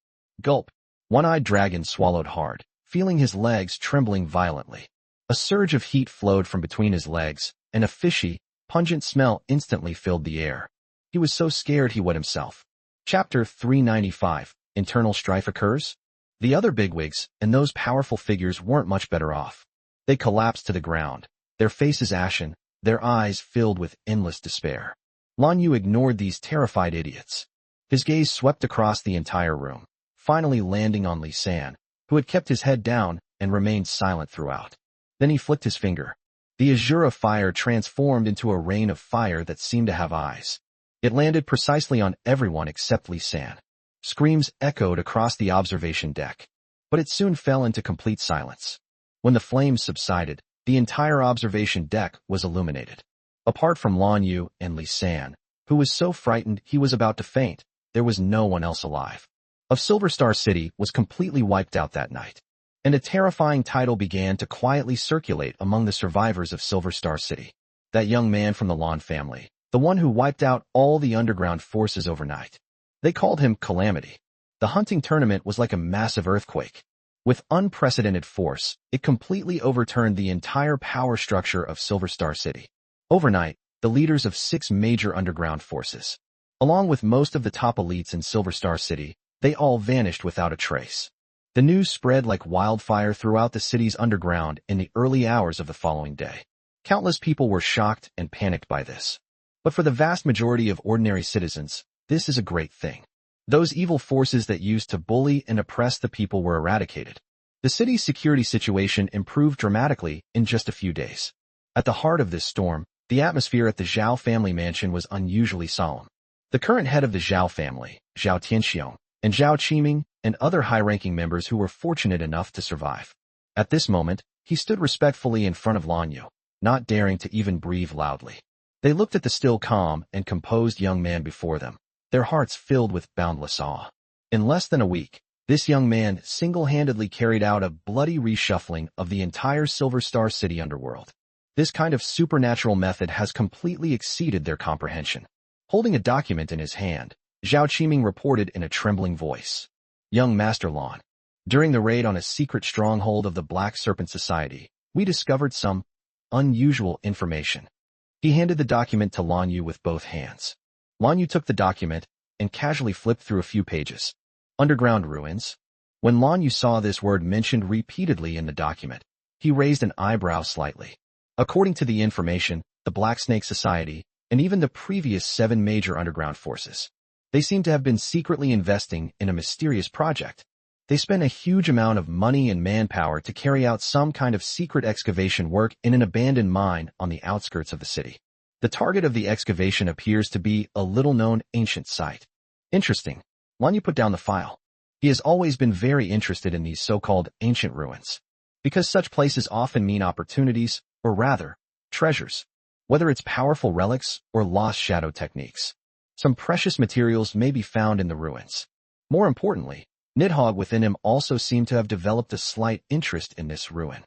Gulp! One-eyed dragon swallowed hard, feeling his legs trembling violently. A surge of heat flowed from between his legs, and a fishy, pungent smell instantly filled the air. He was so scared he wet himself. Chapter 395, Internal Strife Occurs? The other bigwigs and those powerful figures weren't much better off. They collapsed to the ground, their faces ashen, their eyes filled with endless despair. Lan Yu ignored these terrified idiots. His gaze swept across the entire room, finally landing on Li San, who had kept his head down and remained silent throughout. Then he flicked his finger. The azure of fire transformed into a rain of fire that seemed to have eyes. It landed precisely on everyone except Li San. Screams echoed across the observation deck, but it soon fell into complete silence. When the flames subsided, the entire observation deck was illuminated. Apart from Lan Yu and Li San, who was so frightened he was about to faint, there was no one else alive. Of Silver Star City was completely wiped out that night, and a terrifying title began to quietly circulate among the survivors of Silver Star City. That young man from the Lan family, the one who wiped out all the underground forces overnight. They called him Calamity. The hunting tournament was like a massive earthquake. With unprecedented force, it completely overturned the entire power structure of Silver Star City. Overnight, the leaders of 6 major underground forces, along with most of the top elites in Silver Star City, they all vanished without a trace. The news spread like wildfire throughout the city's underground in the early hours of the following day. Countless people were shocked and panicked by this. But for the vast majority of ordinary citizens, this is a great thing. Those evil forces that used to bully and oppress the people were eradicated. The city's security situation improved dramatically in just a few days. At the heart of this storm, the atmosphere at the Zhao family mansion was unusually solemn. The current head of the Zhao family, Zhao Tianxiong, and Zhao Qiming, and other high-ranking members who were fortunate enough to survive. At this moment, he stood respectfully in front of Lan Yu, not daring to even breathe loudly. They looked at the still calm and composed young man before them, their hearts filled with boundless awe. In less than a week, this young man single-handedly carried out a bloody reshuffling of the entire Silver Star City underworld. This kind of supernatural method has completely exceeded their comprehension. Holding a document in his hand, Zhao Qiming reported in a trembling voice. Young Master Lan, during the raid on a secret stronghold of the Black Serpent Society, we discovered some unusual information. He handed the document to Lan Yu with both hands. Lan Yu took the document and casually flipped through a few pages. Underground ruins. When Lan Yu saw this word mentioned repeatedly in the document, he raised an eyebrow slightly. According to the information, the Black Snake Society, and even the previous 7 major underground forces, they seem to have been secretly investing in a mysterious project. They spent a huge amount of money and manpower to carry out some kind of secret excavation work in an abandoned mine on the outskirts of the city. The target of the excavation appears to be a little-known ancient site. Interesting. Lan Yu put down the file. He has always been very interested in these so-called ancient ruins, because such places often mean opportunities, or rather, treasures, whether it's powerful relics or lost shadow techniques. Some precious materials may be found in the ruins. More importantly, Nidhogg within him also seemed to have developed a slight interest in this ruin.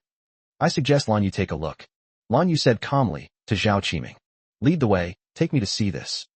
I suggest Lan Yu take a look. Lan Yu said calmly to Zhao Qiming. Lead the way, take me to see this.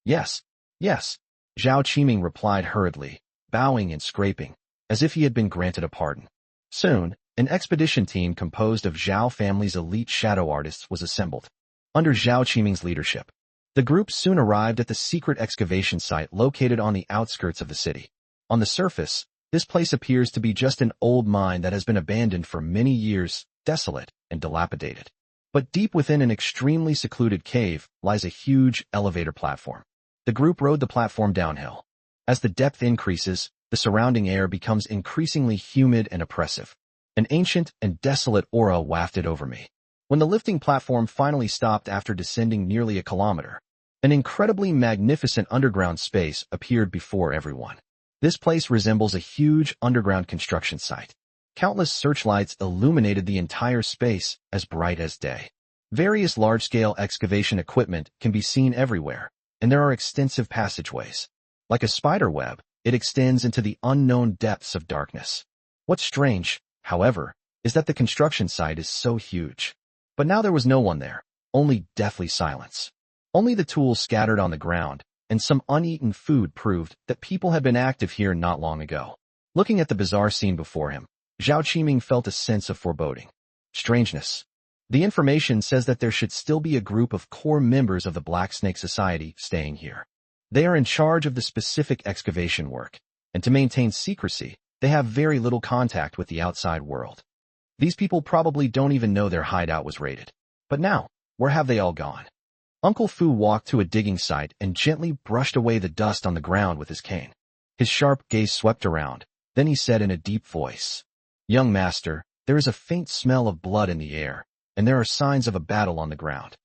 Yes, yes, Zhao Qiming replied hurriedly, bowing and scraping, as if he had been granted a pardon. Soon, an expedition team composed of Zhao family's elite shadow artists was assembled. Under Zhao Qiming's leadership, the group soon arrived at the secret excavation site located on the outskirts of the city. On the surface, this place appears to be just an old mine that has been abandoned for many years, desolate and dilapidated. But deep within an extremely secluded cave lies a huge elevator platform. The group rode the platform downhill. As the depth increases, the surrounding air becomes increasingly humid and oppressive. An ancient and desolate aura wafted over me. When the lifting platform finally stopped after descending nearly a kilometer, an incredibly magnificent underground space appeared before everyone. This place resembles a huge underground construction site. Countless searchlights illuminated the entire space as bright as day. Various large-scale excavation equipment can be seen everywhere, and there are extensive passageways. Like a spider web, it extends into the unknown depths of darkness. What's strange, however, is that the construction site is so huge. But now there was no one there, only deathly silence. Only the tools scattered on the ground, and some uneaten food proved that people had been active here not long ago. Looking at the bizarre scene before him, Zhao Qiming felt a sense of foreboding. Strangeness. The information says that there should still be a group of core members of the Black Snake Society staying here. They are in charge of the specific excavation work, and to maintain secrecy, they have very little contact with the outside world. These people probably don't even know their hideout was raided. But now, where have they all gone? Uncle Fu walked to a digging site and gently brushed away the dust on the ground with his cane. His sharp gaze swept around, then he said in a deep voice, "Young master, there is a faint smell of blood in the air, and there are signs of a battle on the ground."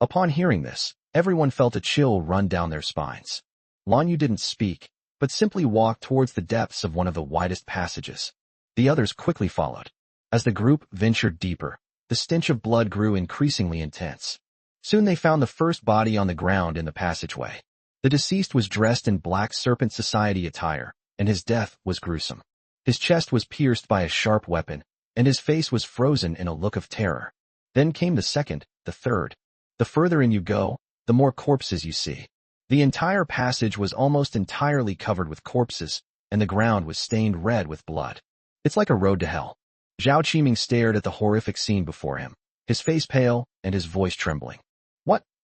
Upon hearing this, everyone felt a chill run down their spines. Lan Yu didn't speak, but simply walked towards the depths of one of the widest passages. The others quickly followed. As the group ventured deeper, the stench of blood grew increasingly intense. Soon they found the first body on the ground in the passageway. The deceased was dressed in Black Serpent Society attire, and his death was gruesome. His chest was pierced by a sharp weapon, and his face was frozen in a look of terror. Then came the second, the third. The further in you go, the more corpses you see. The entire passage was almost entirely covered with corpses, and the ground was stained red with blood. It's like a road to hell. Zhao Qiming stared at the horrific scene before him, his face pale and his voice trembling.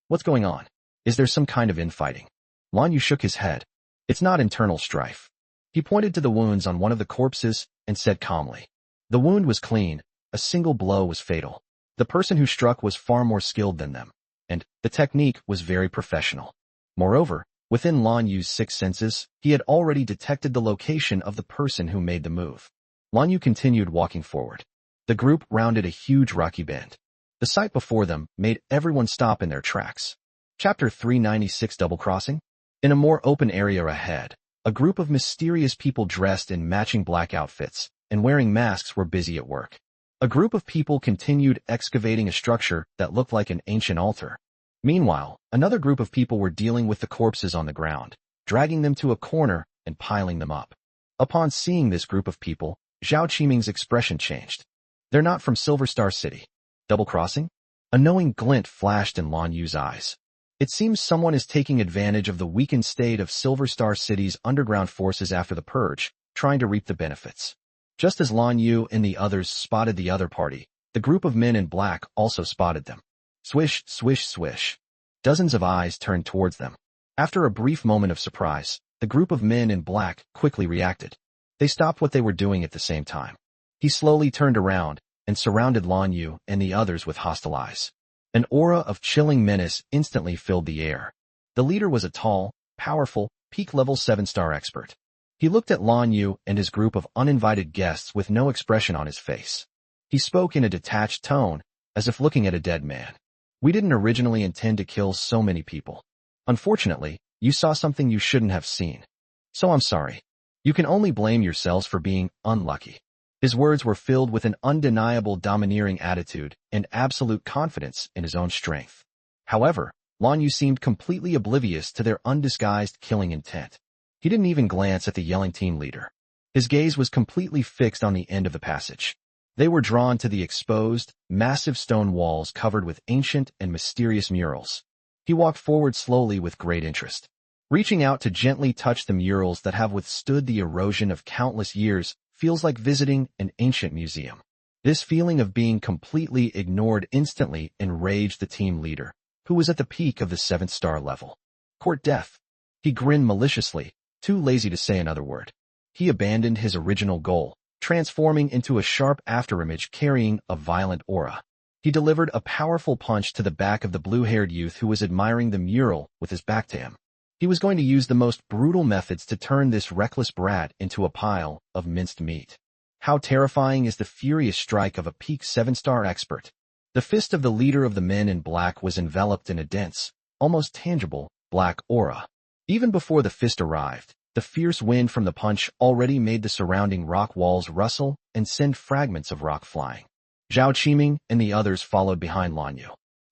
What's going on? Is there some kind of infighting? Lan Yu shook his head. It's not internal strife. He pointed to the wounds on one of the corpses and said calmly. The wound was clean, a single blow was fatal. The person who struck was far more skilled than them, and the technique was very professional. Moreover, within Lan Yu's sixth senses, he had already detected the location of the person who made the move. Lan Yu continued walking forward. The group rounded a huge rocky bend. The sight before them made everyone stop in their tracks. Chapter 396 Double Crossing? In a more open area ahead, a group of mysterious people dressed in matching black outfits and wearing masks were busy at work. A group of people continued excavating a structure that looked like an ancient altar. Meanwhile, another group of people were dealing with the corpses on the ground, dragging them to a corner and piling them up. Upon seeing this group of people, Zhao Qiming's expression changed. They're not from Silver Star City. Double crossing? A knowing glint flashed in Lan Yu's eyes. It seems someone is taking advantage of the weakened state of Silver Star City's underground forces after the purge, trying to reap the benefits. Just as Lan Yu and the others spotted the other party, the group of men in black also spotted them. Swish, swish, swish. Dozens of eyes turned towards them. After a brief moment of surprise, the group of men in black quickly reacted. They stopped what they were doing at the same time. He slowly turned around and surrounded Lan Yu and the others with hostile eyes. An aura of chilling menace instantly filled the air. The leader was a tall, powerful, peak-level 7-star expert. He looked at Lan Yu and his group of uninvited guests with no expression on his face. He spoke in a detached tone, as if looking at a dead man. "We didn't originally intend to kill so many people. Unfortunately, you saw something you shouldn't have seen. So I'm sorry. You can only blame yourselves for being unlucky." His words were filled with an undeniable domineering attitude and absolute confidence in his own strength. However, Lan Yu seemed completely oblivious to their undisguised killing intent. He didn't even glance at the yelling team leader. His gaze was completely fixed on the end of the passage. They were drawn to the exposed, massive stone walls covered with ancient and mysterious murals. He walked forward slowly with great interest. Reaching out to gently touch the murals that have withstood the erosion of countless years feels like visiting an ancient museum. This feeling of being completely ignored instantly enraged the team leader, who was at the peak of the 7-star level. Court death. He grinned maliciously, too lazy to say another word. He abandoned his original goal, transforming into a sharp afterimage carrying a violent aura. He delivered a powerful punch to the back of the blue-haired youth who was admiring the mural with his back to him. He was going to use the most brutal methods to turn this reckless brat into a pile of minced meat. How terrifying is the furious strike of a peak 7-star expert. The fist of the leader of the men in black was enveloped in a dense, almost tangible, black aura. Even before the fist arrived, the The fierce wind from the punch already made the surrounding rock walls rustle and send fragments of rock flying. Zhao Qiming and the others followed behind Lan Yu.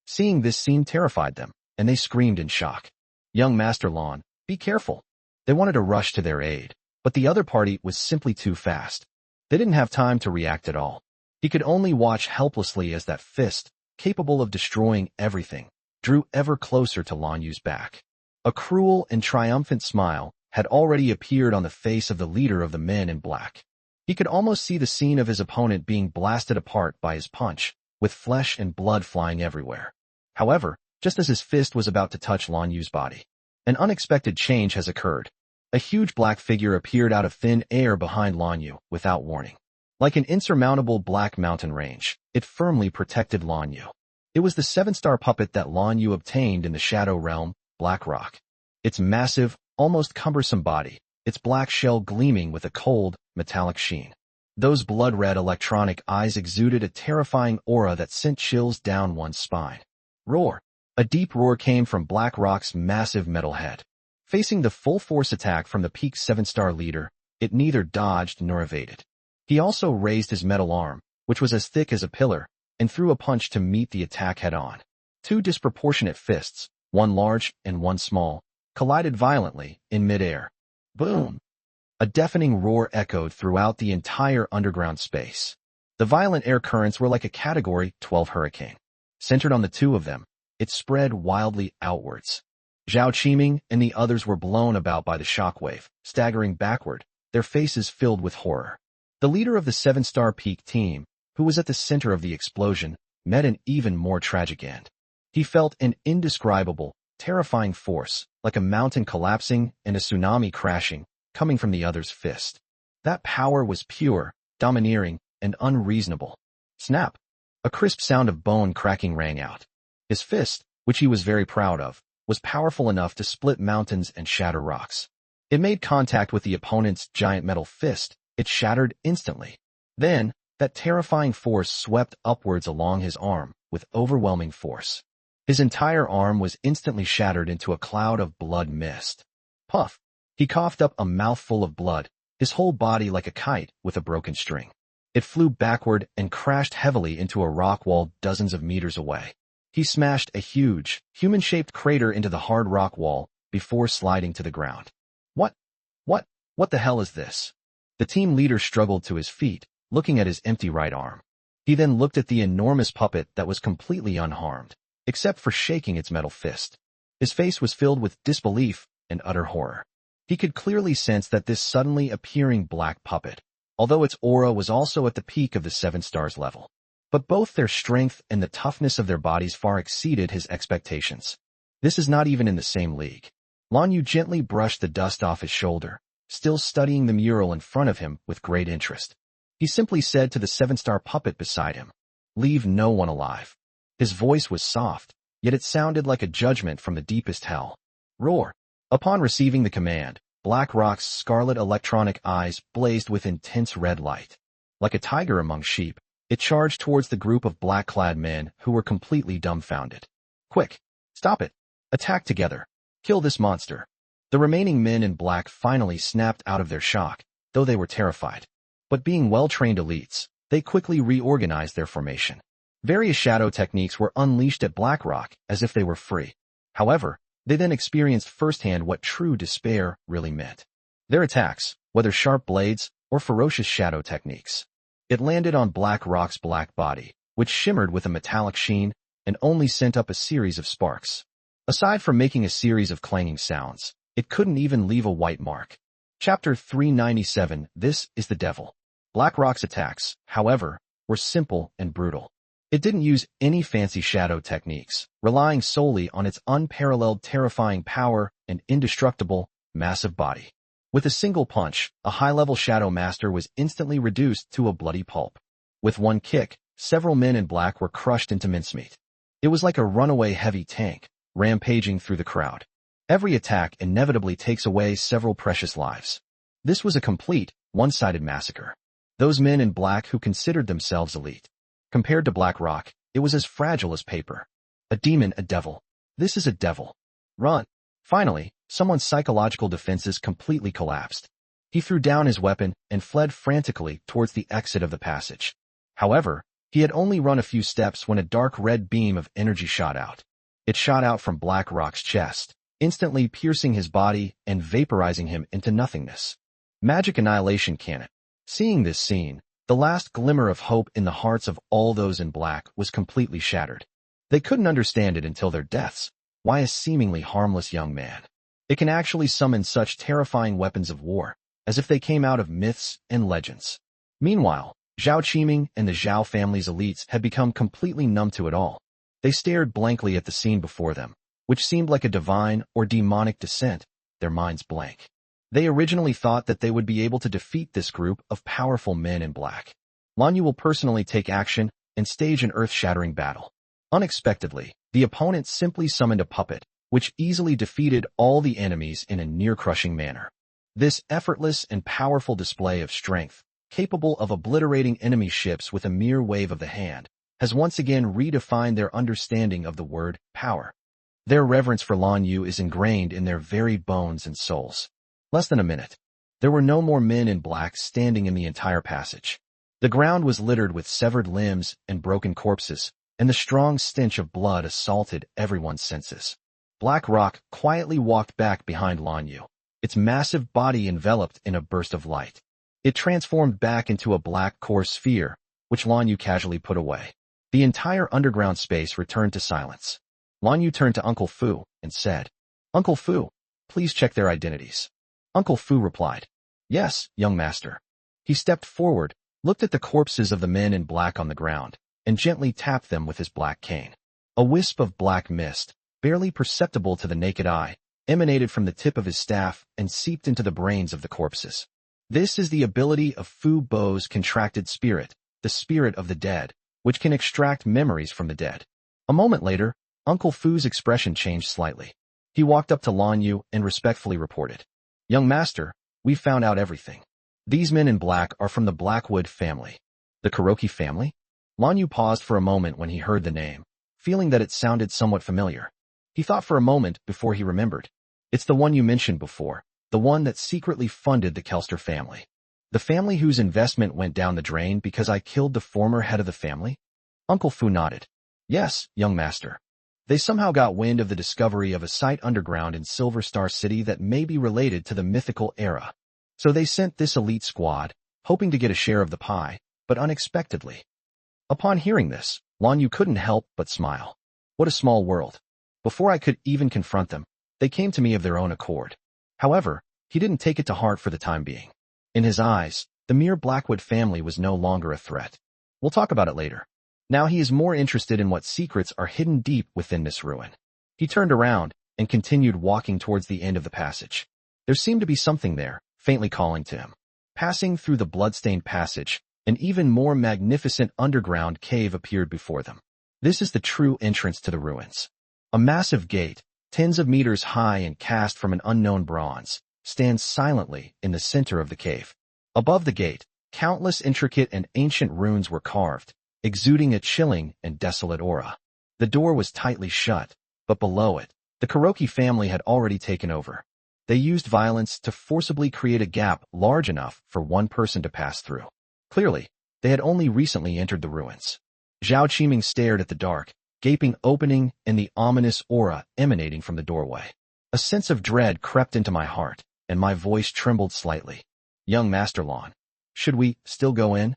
Seeing this scene terrified them, and they screamed in shock. "Young Master Lan, be careful." They wanted to rush to their aid, but the other party was simply too fast. They didn't have time to react at all. He could only watch helplessly as that fist, capable of destroying everything, drew ever closer to Lan Yu's back. A cruel and triumphant smile had already appeared on the face of the leader of the men in black. He could almost see the scene of his opponent being blasted apart by his punch, with flesh and blood flying everywhere. However, just as his fist was about to touch Lan Yu's body, an unexpected change has occurred. A huge black figure appeared out of thin air behind Lan Yu without warning. Like an insurmountable black mountain range, it firmly protected Lan Yu. It was the 7-star puppet that Lan Yu obtained in the Shadow Realm, Black Rock. Its massive, almost cumbersome body, its black shell gleaming with a cold, metallic sheen. Those blood-red electronic eyes exuded a terrifying aura that sent chills down one's spine. Roar! A deep roar came from Black Rock's massive metal head. Facing the full-force attack from the peak 7-star leader, it neither dodged nor evaded. He also raised his metal arm, which was as thick as a pillar, and threw a punch to meet the attack head-on. Two disproportionate fists, one large and one small, collided violently in midair. Boom! A deafening roar echoed throughout the entire underground space. The violent air currents were like a Category 12 hurricane. Centered on the two of them, it spread wildly outwards. Zhao Qiming and the others were blown about by the shockwave, staggering backward, their faces filled with horror. The leader of the 7-star peak team, who was at the center of the explosion, met an even more tragic end. He felt an indescribable, terrifying force, like a mountain collapsing and a tsunami crashing, coming from the other's fist. That power was pure, domineering, and unreasonable. Snap! A crisp sound of bone cracking rang out. His fist, which he was very proud of, was powerful enough to split mountains and shatter rocks. It made contact with the opponent's giant metal fist. It shattered instantly. Then, that terrifying force swept upwards along his arm with overwhelming force. His entire arm was instantly shattered into a cloud of blood mist. Puff! He coughed up a mouthful of blood, his whole body like a kite with a broken string. It flew backward and crashed heavily into a rock wall dozens of meters away. He smashed a huge, human-shaped crater into the hard rock wall before sliding to the ground. What the hell is this? The team leader struggled to his feet, looking at his empty right arm. He then looked at the enormous puppet that was completely unharmed, except for shaking its metal fist. His face was filled with disbelief and utter horror. He could clearly sense that this suddenly appearing black puppet, although its aura was also at the peak of the 7 stars level. But both their strength and the toughness of their bodies far exceeded his expectations. This is not even in the same league. Lan Yu gently brushed the dust off his shoulder, still studying the mural in front of him with great interest. He simply said to the 7-star puppet beside him, "Leave no one alive." His voice was soft, yet it sounded like a judgment from the deepest hell. Roar! Upon receiving the command, Black Rock's scarlet electronic eyes blazed with intense red light. Like a tiger among sheep, it charged towards the group of black-clad men who were completely dumbfounded. Quick! Stop it! Attack together! Kill this monster! The remaining men in black finally snapped out of their shock, though they were terrified. But being well-trained elites, they quickly reorganized their formation. Various shadow techniques were unleashed at Black Rock as if they were free. However, they then experienced firsthand what true despair really meant. Their attacks, whether sharp blades or ferocious shadow techniques, it landed on Black Rock's black body, which shimmered with a metallic sheen and only sent up a series of sparks. Aside from making a series of clanging sounds, it couldn't even leave a white mark. Chapter 397. This is the Devil. Black Rock's attacks, however, were simple and brutal. It didn't use any fancy shadow techniques, relying solely on its unparalleled terrifying power and indestructible, massive body. With a single punch, a high-level shadow master was instantly reduced to a bloody pulp. With one kick, several men in black were crushed into mincemeat. It was like a runaway heavy tank, rampaging through the crowd. Every attack inevitably takes away several precious lives. This was a complete, one-sided massacre. Those men in black who considered themselves elite. Compared to Black Rock, it was as fragile as paper. A demon, a devil. This is a devil. Run! Finally, someone's psychological defenses completely collapsed. He threw down his weapon and fled frantically towards the exit of the passage. However, he had only run a few steps when a dark red beam of energy shot out. It shot out from Black Rock's chest, instantly piercing his body and vaporizing him into nothingness. Magic annihilation cannon. Seeing this scene, the last glimmer of hope in the hearts of all those in black was completely shattered. They couldn't understand it until their deaths. Why a seemingly harmless young man? It can actually summon such terrifying weapons of war, as if they came out of myths and legends. Meanwhile, Zhao Qiming and the Zhao family's elites had become completely numb to it all. They stared blankly at the scene before them, which seemed like a divine or demonic descent, their minds blank. They originally thought that they would be able to defeat this group of powerful men in black. Lan Yu will personally take action and stage an earth-shattering battle. Unexpectedly, the opponent simply summoned a puppet, which easily defeated all the enemies in a near-crushing manner. This effortless and powerful display of strength, capable of obliterating enemy ships with a mere wave of the hand, has once again redefined their understanding of the word power. Their reverence for Lan Yu is ingrained in their very bones and souls. Less than a minute. There were no more men in black standing in the entire passage. The ground was littered with severed limbs and broken corpses, and the strong stench of blood assaulted everyone's senses. Black Rock quietly walked back behind Lan Yu, its massive body enveloped in a burst of light. It transformed back into a black core sphere, which Lan Yu casually put away. The entire underground space returned to silence. Lan Yu turned to Uncle Fu and said, "Uncle Fu, please check their identities." Uncle Fu replied, "Yes, young master." He stepped forward, looked at the corpses of the men in black on the ground, and gently tapped them with his black cane. A wisp of black mist, barely perceptible to the naked eye, emanated from the tip of his staff and seeped into the brains of the corpses. This is the ability of Fu Bo's contracted spirit, the spirit of the dead, which can extract memories from the dead. A moment later, Uncle Fu's expression changed slightly. He walked up to Lan Yu and respectfully reported, "Young master, we've found out everything. These men in black are from the Blackwood family." The Kuroki family? Lan Yu paused for a moment when he heard the name, feeling that it sounded somewhat familiar. He thought for a moment before he remembered. It's the one you mentioned before, the one that secretly funded the Kelster family. The family whose investment went down the drain because I killed the former head of the family? Uncle Fu nodded. "Yes, young master. They somehow got wind of the discovery of a site underground in Silver Star City that may be related to the mythical era. So they sent this elite squad, hoping to get a share of the pie, but unexpectedly." Upon hearing this, Lan Yu couldn't help but smile. What a small world. Before I could even confront them, they came to me of their own accord. However, he didn't take it to heart for the time being. In his eyes, the mere Blackwood family was no longer a threat. We'll talk about it later. Now he is more interested in what secrets are hidden deep within this ruin. He turned around and continued walking towards the end of the passage. There seemed to be something there, faintly calling to him. Passing through the blood-stained passage, an even more magnificent underground cave appeared before them. This is the true entrance to the ruins. A massive gate, tens of meters high and cast from an unknown bronze, stands silently in the center of the cave. Above the gate, countless intricate and ancient runes were carved, exuding a chilling and desolate aura. The door was tightly shut, but below it, the Kuroki family had already taken over. They used violence to forcibly create a gap large enough for one person to pass through. Clearly, they had only recently entered the ruins. Zhao Qiming stared at the dark, gaping opening and the ominous aura emanating from the doorway. A sense of dread crept into my heart, and my voice trembled slightly. "Young Master Lan, should we still go in?"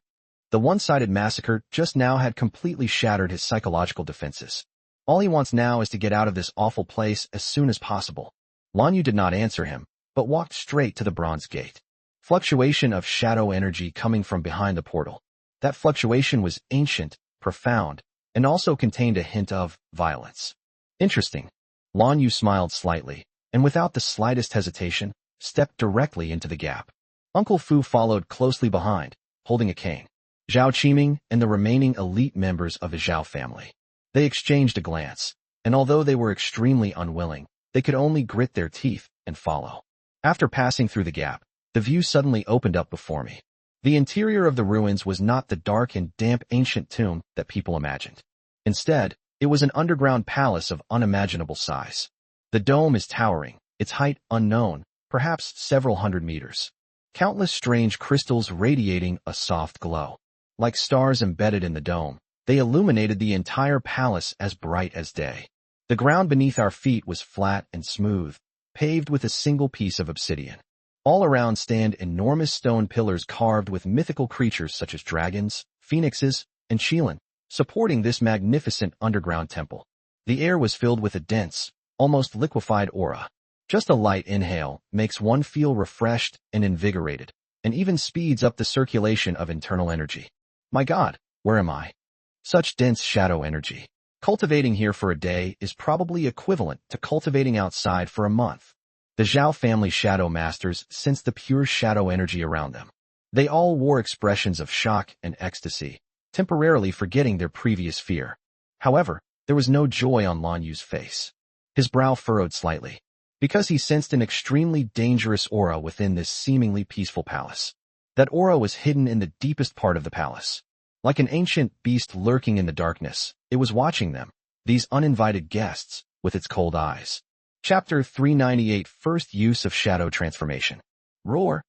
The one-sided massacre just now had completely shattered his psychological defenses. All he wants now is to get out of this awful place as soon as possible. Lan Yu did not answer him, but walked straight to the bronze gate. Fluctuation of shadow energy coming from behind the portal. That fluctuation was ancient, profound, and also contained a hint of violence. Interesting. Lan Yu smiled slightly, and without the slightest hesitation, stepped directly into the gap. Uncle Fu followed closely behind, holding a cane. Zhao Qiming and the remaining elite members of the Zhao family. They exchanged a glance, and although they were extremely unwilling, they could only grit their teeth and follow. After passing through the gap, the view suddenly opened up before me. The interior of the ruins was not the dark and damp ancient tomb that people imagined. Instead, it was an underground palace of unimaginable size. The dome is towering, its height unknown, perhaps several hundred meters. Countless strange crystals radiating a soft glow. Like stars embedded in the dome, they illuminated the entire palace as bright as day. The ground beneath our feet was flat and smooth, paved with a single piece of obsidian. All around stand enormous stone pillars carved with mythical creatures such as dragons, phoenixes, and Shilin, supporting this magnificent underground temple. The air was filled with a dense, almost liquefied aura. Just a light inhale makes one feel refreshed and invigorated, and even speeds up the circulation of internal energy. My God, where am I? Such dense shadow energy. Cultivating here for a day is probably equivalent to cultivating outside for a month. The Zhao family shadow masters sensed the pure shadow energy around them. They all wore expressions of shock and ecstasy, temporarily forgetting their previous fear. However, there was no joy on Lan Yu's face. His brow furrowed slightly, because he sensed an extremely dangerous aura within this seemingly peaceful palace. That aura was hidden in the deepest part of the palace. Like an ancient beast lurking in the darkness, it was watching them, these uninvited guests, with its cold eyes. Chapter 398 First Use of Shadow Transformation. Roar.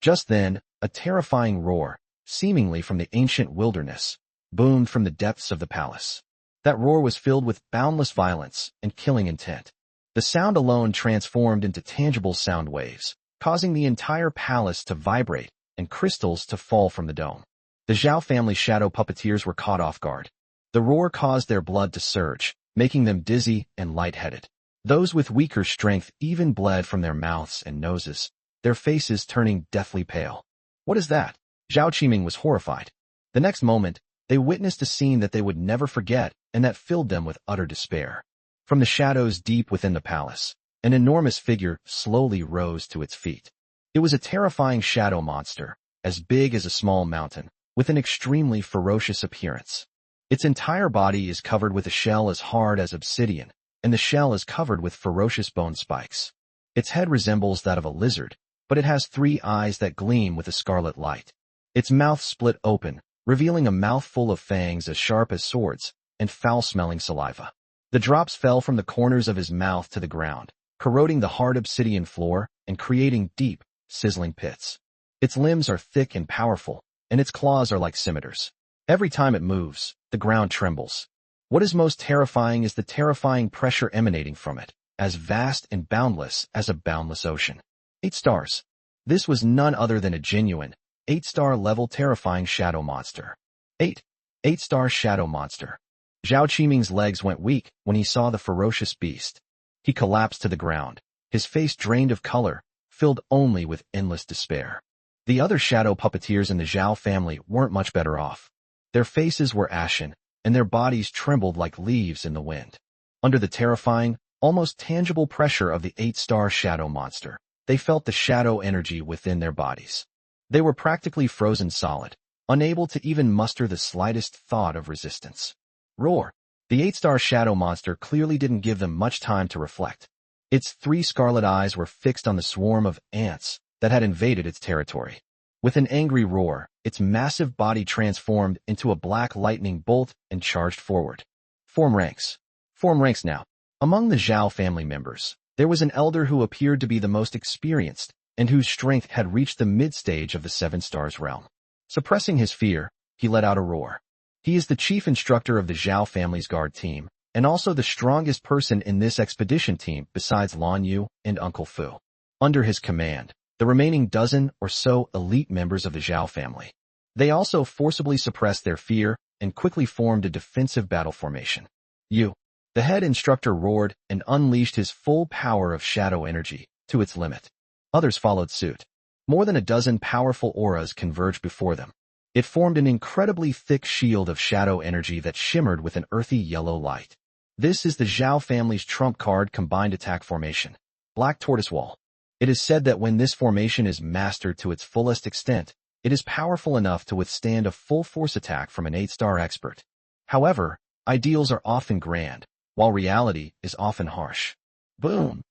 Just then, a terrifying roar, seemingly from the ancient wilderness, boomed from the depths of the palace. That roar was filled with boundless violence and killing intent. The sound alone transformed into tangible sound waves, causing the entire palace to vibrate and crystals to fall from the dome. The Zhao family shadow puppeteers were caught off guard. The roar caused their blood to surge, making them dizzy and lightheaded. Those with weaker strength even bled from their mouths and noses, their faces turning deathly pale. What is that? Zhao Qiming was horrified. The next moment, they witnessed a scene that they would never forget and that filled them with utter despair. From the shadows deep within the palace, an enormous figure slowly rose to its feet. It was a terrifying shadow monster, as big as a small mountain, with an extremely ferocious appearance. Its entire body is covered with a shell as hard as obsidian, and the shell is covered with ferocious bone spikes. Its head resembles that of a lizard, but it has 3 eyes that gleam with a scarlet light. Its mouth split open, revealing a mouthful of fangs as sharp as swords, and foul-smelling saliva. The drops fell from the corners of his mouth to the ground, corroding the hard obsidian floor and creating deep, sizzling pits. Its limbs are thick and powerful, and its claws are like scimitars. Every time it moves, the ground trembles. What is most terrifying is the terrifying pressure emanating from it, as vast and boundless as a boundless ocean. 8 stars. This was none other than a genuine, 8-star level terrifying shadow monster. 8-star shadow monster. Zhao Qiming's legs went weak when he saw the ferocious beast. He collapsed to the ground, his face drained of color, filled only with endless despair. The other shadow puppeteers in the Zhao family weren't much better off. Their faces were ashen, and their bodies trembled like leaves in the wind. Under the terrifying, almost tangible pressure of the 8-star shadow monster, they felt the shadow energy within their bodies. They were practically frozen solid, unable to even muster the slightest thought of resistance. Roar. The 8-star shadow monster clearly didn't give them much time to reflect. Its 3 scarlet eyes were fixed on the swarm of ants that had invaded its territory. With an angry roar, its massive body transformed into a black lightning bolt and charged forward. Form ranks. Form ranks now. Among the Zhao family members, there was an elder who appeared to be the most experienced and whose strength had reached the mid-stage of the 7 stars realm. Suppressing his fear, he let out a roar. He is the chief instructor of the Zhao family's guard team, and also the strongest person in this expedition team besides Lan Yu and Uncle Fu. Under his command, the remaining dozen or so elite members of the Zhao family. They also forcibly suppressed their fear and quickly formed a defensive battle formation. You. The head instructor roared and unleashed his full power of shadow energy to its limit. Others followed suit. More than a dozen powerful auras converged before them. It formed an incredibly thick shield of shadow energy that shimmered with an earthy yellow light. This is the Zhao family's trump card combined attack formation, Black Tortoise Wall. It is said that when this formation is mastered to its fullest extent, it is powerful enough to withstand a full force attack from an 8-star expert. However, ideals are often grand, while reality is often harsh. Boom!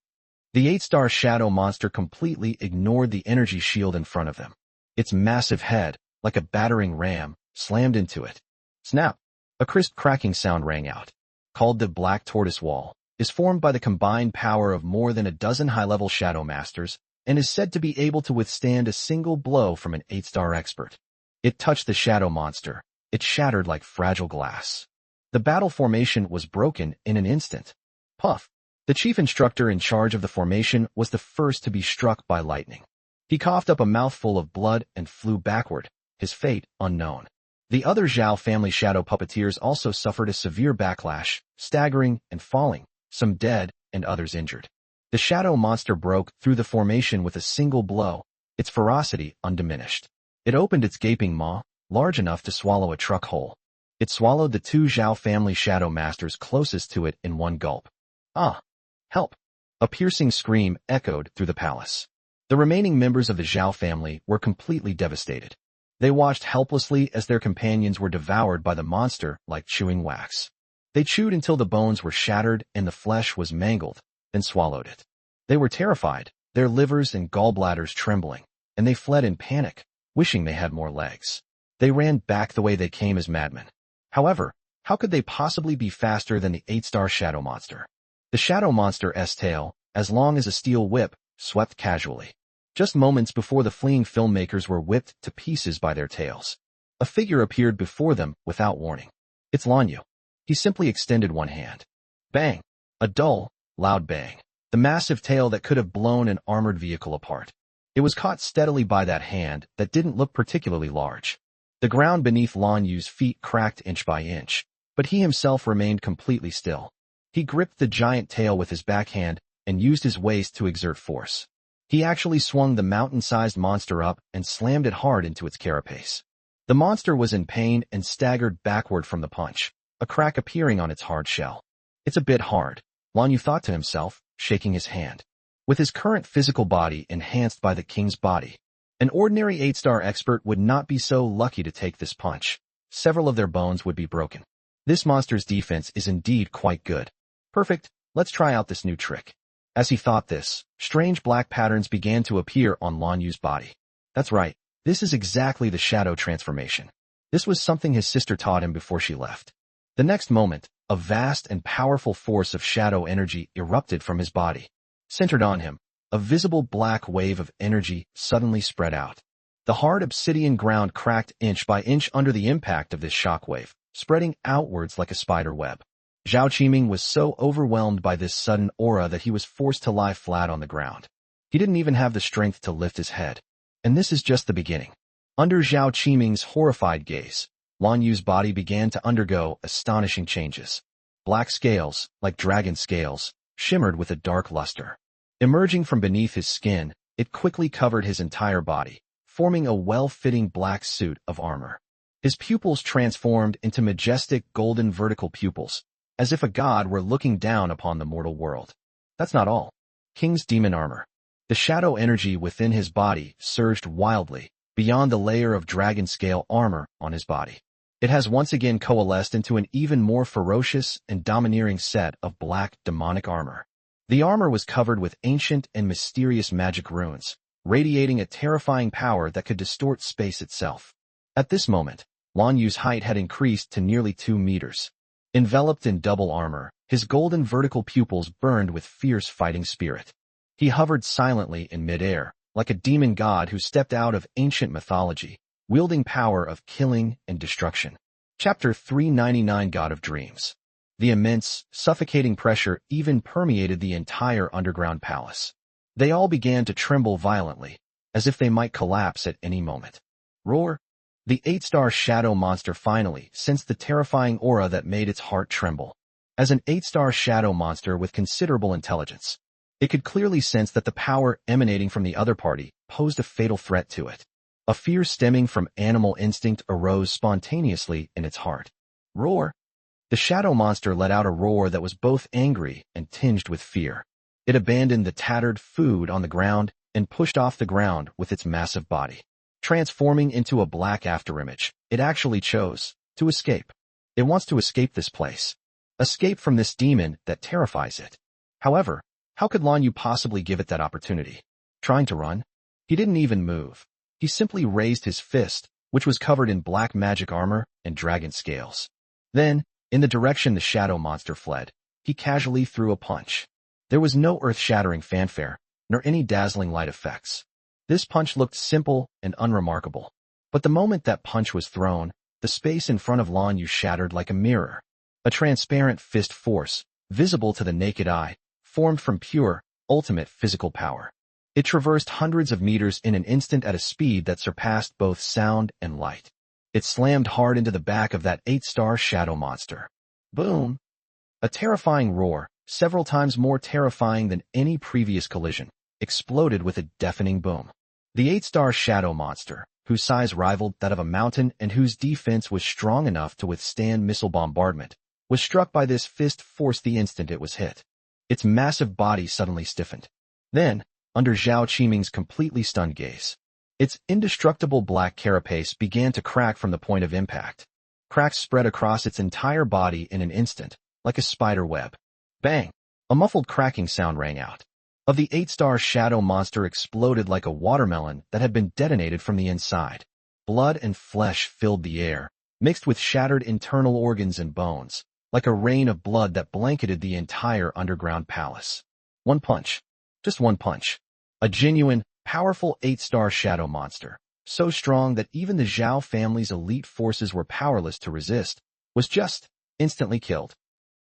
The 8-star shadow monster completely ignored the energy shield in front of them. Its massive head, like a battering ram, slammed into it. Snap! A crisp cracking sound rang out. Called the Black Tortoise Wall, is formed by the combined power of more than a dozen high-level shadow masters and is said to be able to withstand a single blow from an 8-star expert. It touched the shadow monster. It shattered like fragile glass. The battle formation was broken in an instant. Puff. The chief instructor in charge of the formation was the first to be struck by lightning. He coughed up a mouthful of blood and flew backward, his fate unknown. The other Zhao family shadow puppeteers also suffered a severe backlash, staggering and falling, some dead and others injured. The shadow monster broke through the formation with a single blow, its ferocity undiminished. It opened its gaping maw, large enough to swallow a truck whole. It swallowed the two Zhao family shadow masters closest to it in one gulp. Ah! Help! A piercing scream echoed through the palace. The remaining members of the Zhao family were completely devastated. They watched helplessly as their companions were devoured by the monster like chewing wax. They chewed until the bones were shattered and the flesh was mangled, then swallowed it. They were terrified, their livers and gallbladders trembling, and they fled in panic, wishing they had more legs. They ran back the way they came as madmen. However, how could they possibly be faster than the 8-star shadow monster? The shadow monster's tail, as long as a steel whip, swept casually. Just moments before the fleeing filmmakers were whipped to pieces by their tails. A figure appeared before them without warning. It's Lanyu. He simply extended one hand. Bang! A dull, loud bang. The massive tail that could have blown an armored vehicle apart. It was caught steadily by that hand that didn't look particularly large. The ground beneath Lanyu's feet cracked inch by inch, but he himself remained completely still. He gripped the giant tail with his backhand and used his waist to exert force. He actually swung the mountain-sized monster up and slammed it hard into its carapace. The monster was in pain and staggered backward from the punch, a crack appearing on its hard shell. It's a bit hard, Lanyu thought to himself, shaking his hand. With his current physical body enhanced by the king's body, an ordinary 8-star expert would not be so lucky to take this punch. Several of their bones would be broken. This monster's defense is indeed quite good. Perfect, let's try out this new trick. As he thought this, strange black patterns began to appear on Lanyu's body. That's right, this is exactly the shadow transformation. This was something his sister taught him before she left. The next moment, a vast and powerful force of shadow energy erupted from his body. Centered on him, a visible black wave of energy suddenly spread out. The hard obsidian ground cracked inch by inch under the impact of this shockwave, spreading outwards like a spider web. Zhao Qiming was so overwhelmed by this sudden aura that he was forced to lie flat on the ground. He didn't even have the strength to lift his head. And this is just the beginning. Under Zhao Qiming's horrified gaze, Lanyu's body began to undergo astonishing changes. Black scales, like dragon scales, shimmered with a dark luster. Emerging from beneath his skin, it quickly covered his entire body, forming a well-fitting black suit of armor. His pupils transformed into majestic golden vertical pupils, as if a god were looking down upon the mortal world. That's not all. King's demon armor. The shadow energy within his body surged wildly, beyond the layer of dragon scale armor on his body. It has once again coalesced into an even more ferocious and domineering set of black demonic armor. The armor was covered with ancient and mysterious magic runes, radiating a terrifying power that could distort space itself. At this moment, Lanyu's height had increased to nearly 2 meters. Enveloped in double armor, his golden vertical pupils burned with fierce fighting spirit. He hovered silently in midair, like a demon god who stepped out of ancient mythology, wielding power of killing and destruction. Chapter 399 God of Dreams. The immense, suffocating pressure even permeated the entire underground palace. They all began to tremble violently, as if they might collapse at any moment. Roar! The 8-star shadow monster finally sensed the terrifying aura that made its heart tremble. As an 8-star shadow monster with considerable intelligence, it could clearly sense that the power emanating from the other party posed a fatal threat to it. A fear stemming from animal instinct arose spontaneously in its heart. Roar! The shadow monster let out a roar that was both angry and tinged with fear. It abandoned the tattered food on the ground and pushed off the ground with its massive body. Transforming into a black afterimage, it actually chose to escape. It wants to escape this place. Escape from this demon that terrifies it. However, how could Lanyu possibly give it that opportunity? Trying to run? He didn't even move. He simply raised his fist, which was covered in black magic armor and dragon scales. Then, in the direction the shadow monster fled, he casually threw a punch. There was no earth-shattering fanfare, nor any dazzling light effects. This punch looked simple and unremarkable. But the moment that punch was thrown, the space in front of Lan Yu shattered like a mirror. A transparent fist force, visible to the naked eye, formed from pure, ultimate physical power. It traversed hundreds of meters in an instant at a speed that surpassed both sound and light. It slammed hard into the back of that 8-star shadow monster. Boom! A terrifying roar, several times more terrifying than any previous collision, exploded with a deafening boom. The 8-star shadow monster, whose size rivaled that of a mountain and whose defense was strong enough to withstand missile bombardment, was struck by this fist force the instant it was hit. Its massive body suddenly stiffened. Then, under Zhao Qiming's completely stunned gaze, its indestructible black carapace began to crack from the point of impact. Cracks spread across its entire body in an instant, like a spider web. Bang! A muffled cracking sound rang out. Of the 8-star shadow monster exploded like a watermelon that had been detonated from the inside. Blood and flesh filled the air, mixed with shattered internal organs and bones, like a rain of blood that blanketed the entire underground palace. One punch. Just one punch. A genuine, powerful 8-star shadow monster, so strong that even the Zhao family's elite forces were powerless to resist, was just instantly killed.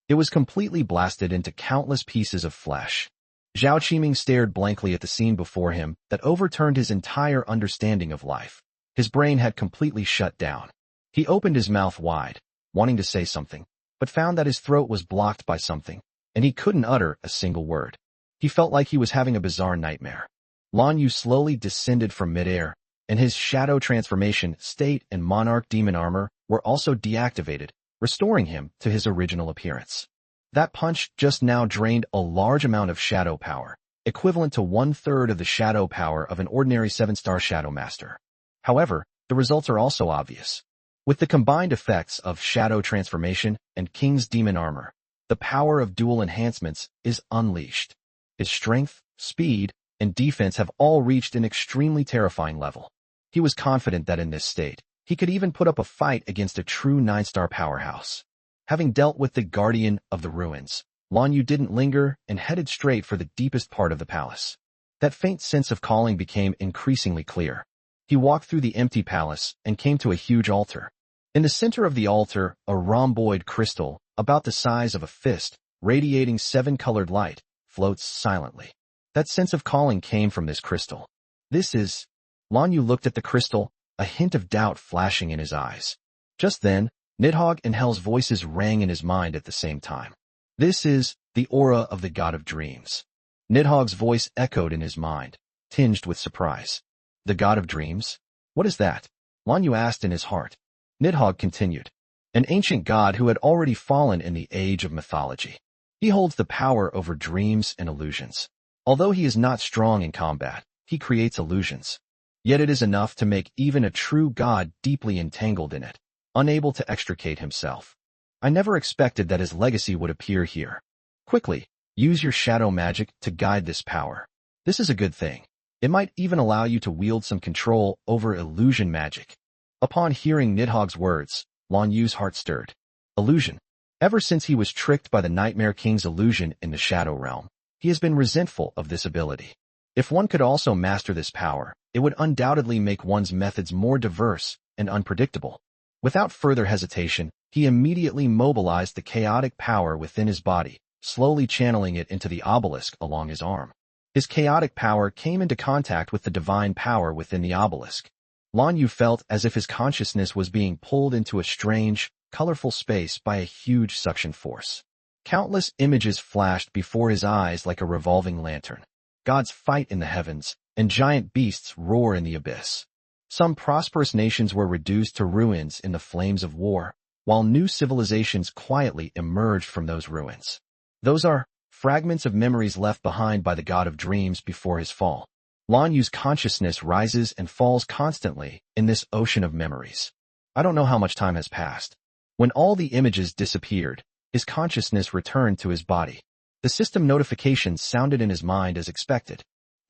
It was completely blasted into countless pieces of flesh. Zhao Qiming stared blankly at the scene before him that overturned his entire understanding of life. His brain had completely shut down. He opened his mouth wide, wanting to say something, but found that his throat was blocked by something, and he couldn't utter a single word. He felt like he was having a bizarre nightmare. Lan Yu slowly descended from midair, and his shadow transformation, state, and monarch demon armor were also deactivated, restoring him to his original appearance. That punch just now drained a large amount of shadow power, equivalent to 1/3 of the shadow power of an ordinary 7-star shadow master. However, the results are also obvious. With the combined effects of shadow transformation and King's demon armor, the power of dual enhancements is unleashed. His strength, speed, and defense have all reached an extremely terrifying level. He was confident that in this state, he could even put up a fight against a true 9-star powerhouse. Having dealt with the guardian of the ruins, Lan Yu didn't linger and headed straight for the deepest part of the palace. That faint sense of calling became increasingly clear. He walked through the empty palace and came to a huge altar. In the center of the altar, a rhomboid crystal, about the size of a fist, radiating 7-colored light, floats silently. That sense of calling came from this crystal. This is... Lan Yu looked at the crystal, a hint of doubt flashing in his eyes. Just then, Nidhogg and Hell's voices rang in his mind at the same time. This is the aura of the god of dreams. Nidhogg's voice echoed in his mind, tinged with surprise. The god of dreams? What is that? Lan Yu asked in his heart. Nidhogg continued. An ancient god who had already fallen in the age of mythology. He holds the power over dreams and illusions. Although he is not strong in combat, he creates illusions. Yet it is enough to make even a true god deeply entangled in it, unable to extricate himself. I never expected that his legacy would appear here. Quickly, use your shadow magic to guide this power. This is a good thing. It might even allow you to wield some control over illusion magic. Upon hearing Nidhogg's words, Lan Yu's heart stirred. Illusion. Ever since he was tricked by the Nightmare King's illusion in the Shadow Realm, he has been resentful of this ability. If one could also master this power, it would undoubtedly make one's methods more diverse and unpredictable. Without further hesitation, he immediately mobilized the chaotic power within his body, slowly channeling it into the obelisk along his arm. His chaotic power came into contact with the divine power within the obelisk. Lan Yu felt as if his consciousness was being pulled into a strange, colorful space by a huge suction force. Countless images flashed before his eyes like a revolving lantern. Gods fight in the heavens, and giant beasts roar in the abyss. Some prosperous nations were reduced to ruins in the flames of war, while new civilizations quietly emerged from those ruins. Those are fragments of memories left behind by the god of dreams before his fall. Lan Yu's consciousness rises and falls constantly in this ocean of memories. I don't know how much time has passed. When all the images disappeared, his consciousness returned to his body. The system notifications sounded in his mind as expected.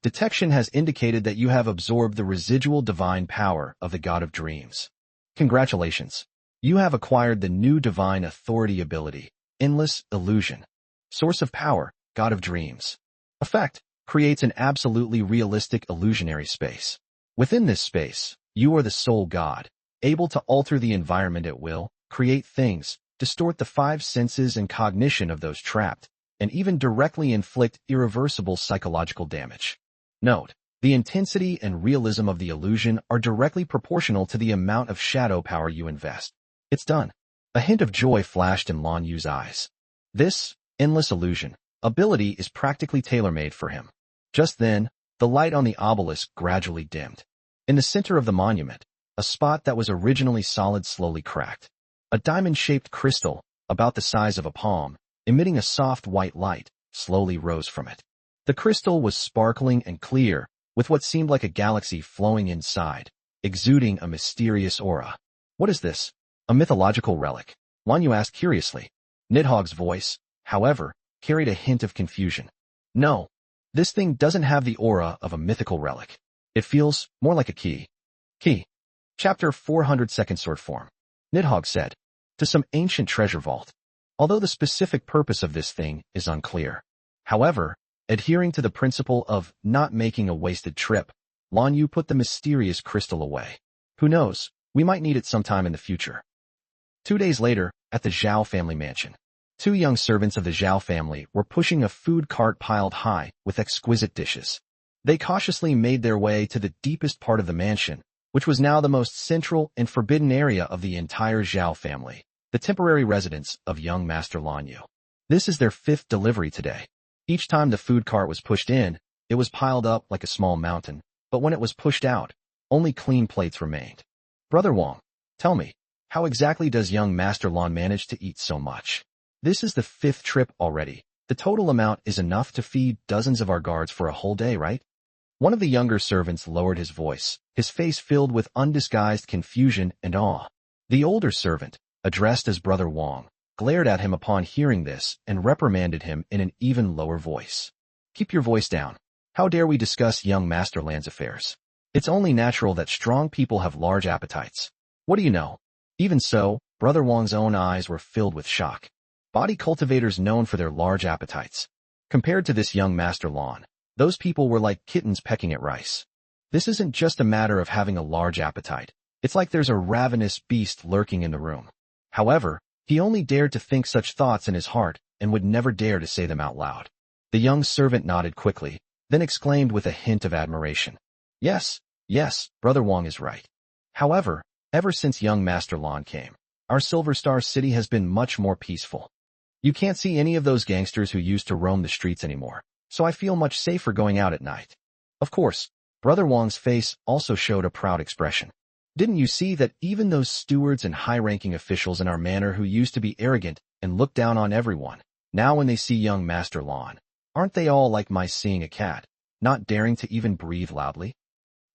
Detection has indicated that you have absorbed the residual divine power of the god of dreams. Congratulations. You have acquired the new divine authority ability, Endless Illusion. Source of power, god of dreams. Effect, creates an absolutely realistic illusionary space. Within this space, you are the sole god, able to alter the environment at will, create things, distort the five senses and cognition of those trapped, and even directly inflict irreversible psychological damage. Note, the intensity and realism of the illusion are directly proportional to the amount of shadow power you invest. It's done. A hint of joy flashed in Lan Yu's eyes. This endless illusion ability is practically tailor-made for him. Just then, the light on the obelisk gradually dimmed. In the center of the monument, a spot that was originally solid slowly cracked. A diamond-shaped crystal, about the size of a palm, emitting a soft white light, slowly rose from it. The crystal was sparkling and clear, with what seemed like a galaxy flowing inside, exuding a mysterious aura. What is this? A mythological relic? Lan Yu asked curiously. Nidhogg's voice, however, carried a hint of confusion. No, this thing doesn't have the aura of a mythical relic. It feels more like a key. Key. Chapter 400 Second Sword Form. Nidhogg said. To some ancient treasure vault. Although the specific purpose of this thing is unclear. However, adhering to the principle of not making a wasted trip, Lan Yu put the mysterious crystal away. Who knows, we might need it sometime in the future. 2 days later, at the Zhao family mansion. 2 young servants of the Zhao family were pushing a food cart piled high with exquisite dishes. They cautiously made their way to the deepest part of the mansion, which was now the most central and forbidden area of the entire Zhao family, the temporary residence of young Master Lan Yu. This is their 5th delivery today. Each time the food cart was pushed in, it was piled up like a small mountain, but when it was pushed out, only clean plates remained. Brother Wang, tell me, how exactly does young Master Lan manage to eat so much? This is the 5th trip already. The total amount is enough to feed dozens of our guards for a whole day, right? One of the younger servants lowered his voice, his face filled with undisguised confusion and awe. The older servant, addressed as Brother Wang, glared at him upon hearing this and reprimanded him in an even lower voice. Keep your voice down. How dare we discuss young Master Lan's affairs? It's only natural that strong people have large appetites. What do you know? Even so, Brother Wang's own eyes were filled with shock. Body cultivators known for their large appetites. Compared to this young Master Lan, those people were like kittens pecking at rice. This isn't just a matter of having a large appetite. It's like there's a ravenous beast lurking in the room. However, he only dared to think such thoughts in his heart and would never dare to say them out loud. The young servant nodded quickly, then exclaimed with a hint of admiration. Yes, Brother Wang is right. However, ever since young Master Lan came, our Silver Star City has been much more peaceful. You can't see any of those gangsters who used to roam the streets anymore, so I feel much safer going out at night. Of course, Brother Wang's face also showed a proud expression. Didn't you see that even those stewards and high-ranking officials in our manor who used to be arrogant and look down on everyone, now when they see young Master Lan, aren't they all like mice seeing a cat, not daring to even breathe loudly?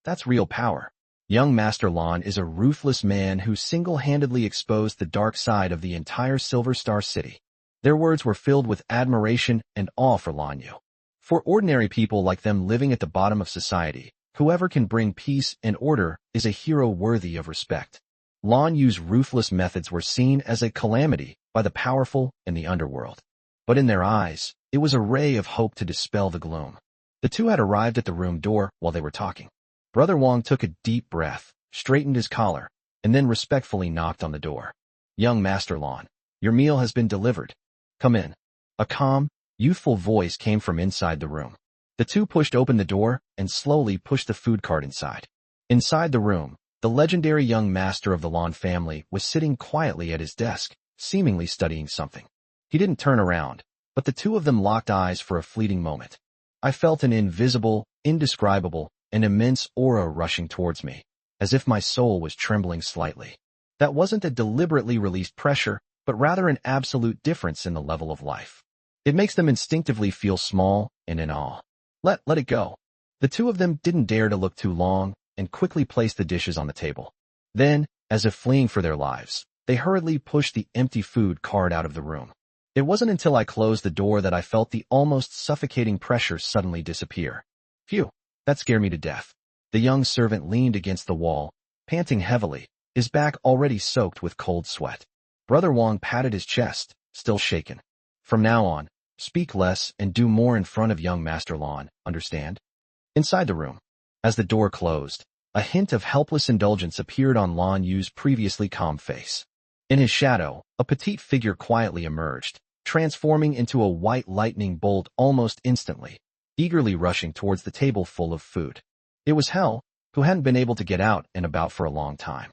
That's real power. Young Master Lan is a ruthless man who single-handedly exposed the dark side of the entire Silver Star City. Their words were filled with admiration and awe for Lan Yu. For ordinary people like them living at the bottom of society, whoever can bring peace and order is a hero worthy of respect. Lan Yu's ruthless methods were seen as a calamity by the powerful and the underworld. But in their eyes, it was a ray of hope to dispel the gloom. The two had arrived at the room door while they were talking. Brother Wang took a deep breath, straightened his collar, and then respectfully knocked on the door. Young Master Lan, your meal has been delivered. Come in. A calm, youthful voice came from inside the room. The two pushed open the door and slowly pushed the food cart inside. Inside the room, the legendary young master of the Lan family was sitting quietly at his desk, seemingly studying something. He didn't turn around, but the two of them locked eyes for a fleeting moment. I felt an invisible, indescribable, and immense aura rushing towards me, as if my soul was trembling slightly. That wasn't a deliberately released pressure, but rather an absolute difference in the level of life. It makes them instinctively feel small and in awe. Let it go. The two of them didn't dare to look too long and quickly placed the dishes on the table. Then, as if fleeing for their lives, they hurriedly pushed the empty food cart out of the room. It wasn't until I closed the door that I felt the almost suffocating pressure suddenly disappear. Phew, that scared me to death. The young servant leaned against the wall, panting heavily, his back already soaked with cold sweat. Brother Wang patted his chest, still shaken. From now on, Speak less and do more in front of young Master Lan, understand? Inside the room, as the door closed, a hint of helpless indulgence appeared on Lan Yu's previously calm face. In his shadow, a petite figure quietly emerged, transforming into a white lightning bolt almost instantly, eagerly rushing towards the table full of food. It was Hel, who hadn't been able to get out and about for a long time.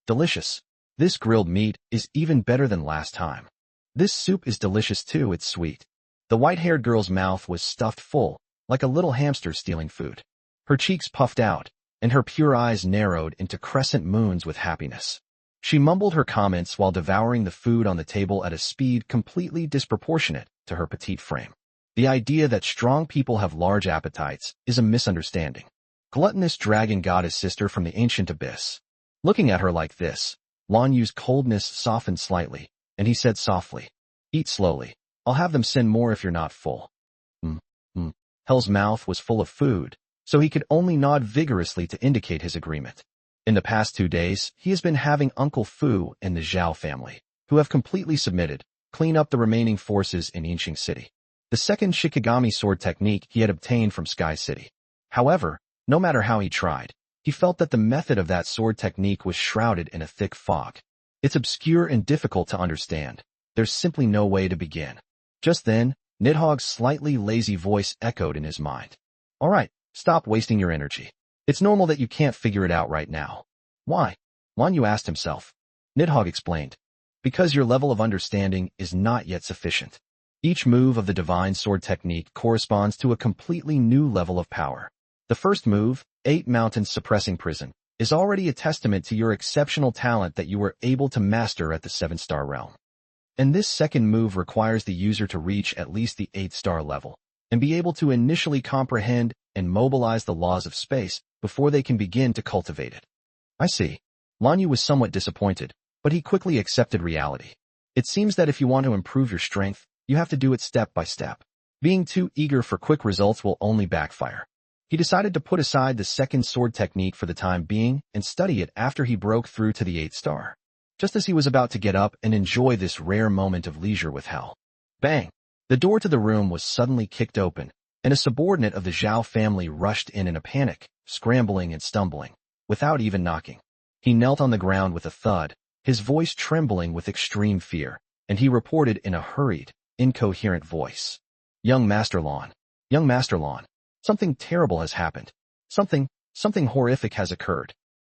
Delicious. This grilled meat is even better than last time. This soup is delicious too, it's sweet. The white-haired girl's mouth was stuffed full, like a little hamster stealing food. Her cheeks puffed out, and her pure eyes narrowed into crescent moons with happiness. She mumbled her comments while devouring the food on the table at a speed completely disproportionate to her petite frame. The idea that strong people have large appetites is a misunderstanding. Gluttonous dragon goddess sister from the ancient abyss. Looking at her like this, Lan Yu's coldness softened slightly, and he said softly, "Eat slowly. I'll have them send more if you're not full." Hel's mouth was full of food, so he could only nod vigorously to indicate his agreement. In the past 2 days, he has been having Uncle Fu and the Zhao family, who have completely submitted, clean up the remaining forces in Yinqing City. The second Shikigami sword technique he had obtained from Sky City. However, no matter how he tried, he felt that the method of that sword technique was shrouded in a thick fog. It's obscure and difficult to understand. There's simply no way to begin. Just then, Nidhogg's slightly lazy voice echoed in his mind. "All right, stop wasting your energy. It's normal that you can't figure it out right now." "Why?" Lan Yu asked himself. Nidhogg explained. "Because your level of understanding is not yet sufficient. Each move of the divine sword technique corresponds to a completely new level of power. The first move, 8 Mountains Suppressing Prison, is already a testament to your exceptional talent that you were able to master at the 7-star realm. And this second move requires the user to reach at least the 8-star level, and be able to initially comprehend and mobilize the laws of space before they can begin to cultivate it." "I see." Lan Yu was somewhat disappointed, but he quickly accepted reality. It seems that if you want to improve your strength, you have to do it step by step. Being too eager for quick results will only backfire. He decided to put aside the second sword technique for the time being and study it after he broke through to the 8-star. Just as he was about to get up and enjoy this rare moment of leisure with Hel. Bang! The door to the room was suddenly kicked open, and a subordinate of the Zhao family rushed in a panic, scrambling and stumbling, without even knocking. He knelt on the ground with a thud, his voice trembling with extreme fear, and he reported in a hurried, incoherent voice. Young Master Lan, something terrible has happened. Something horrific has occurred."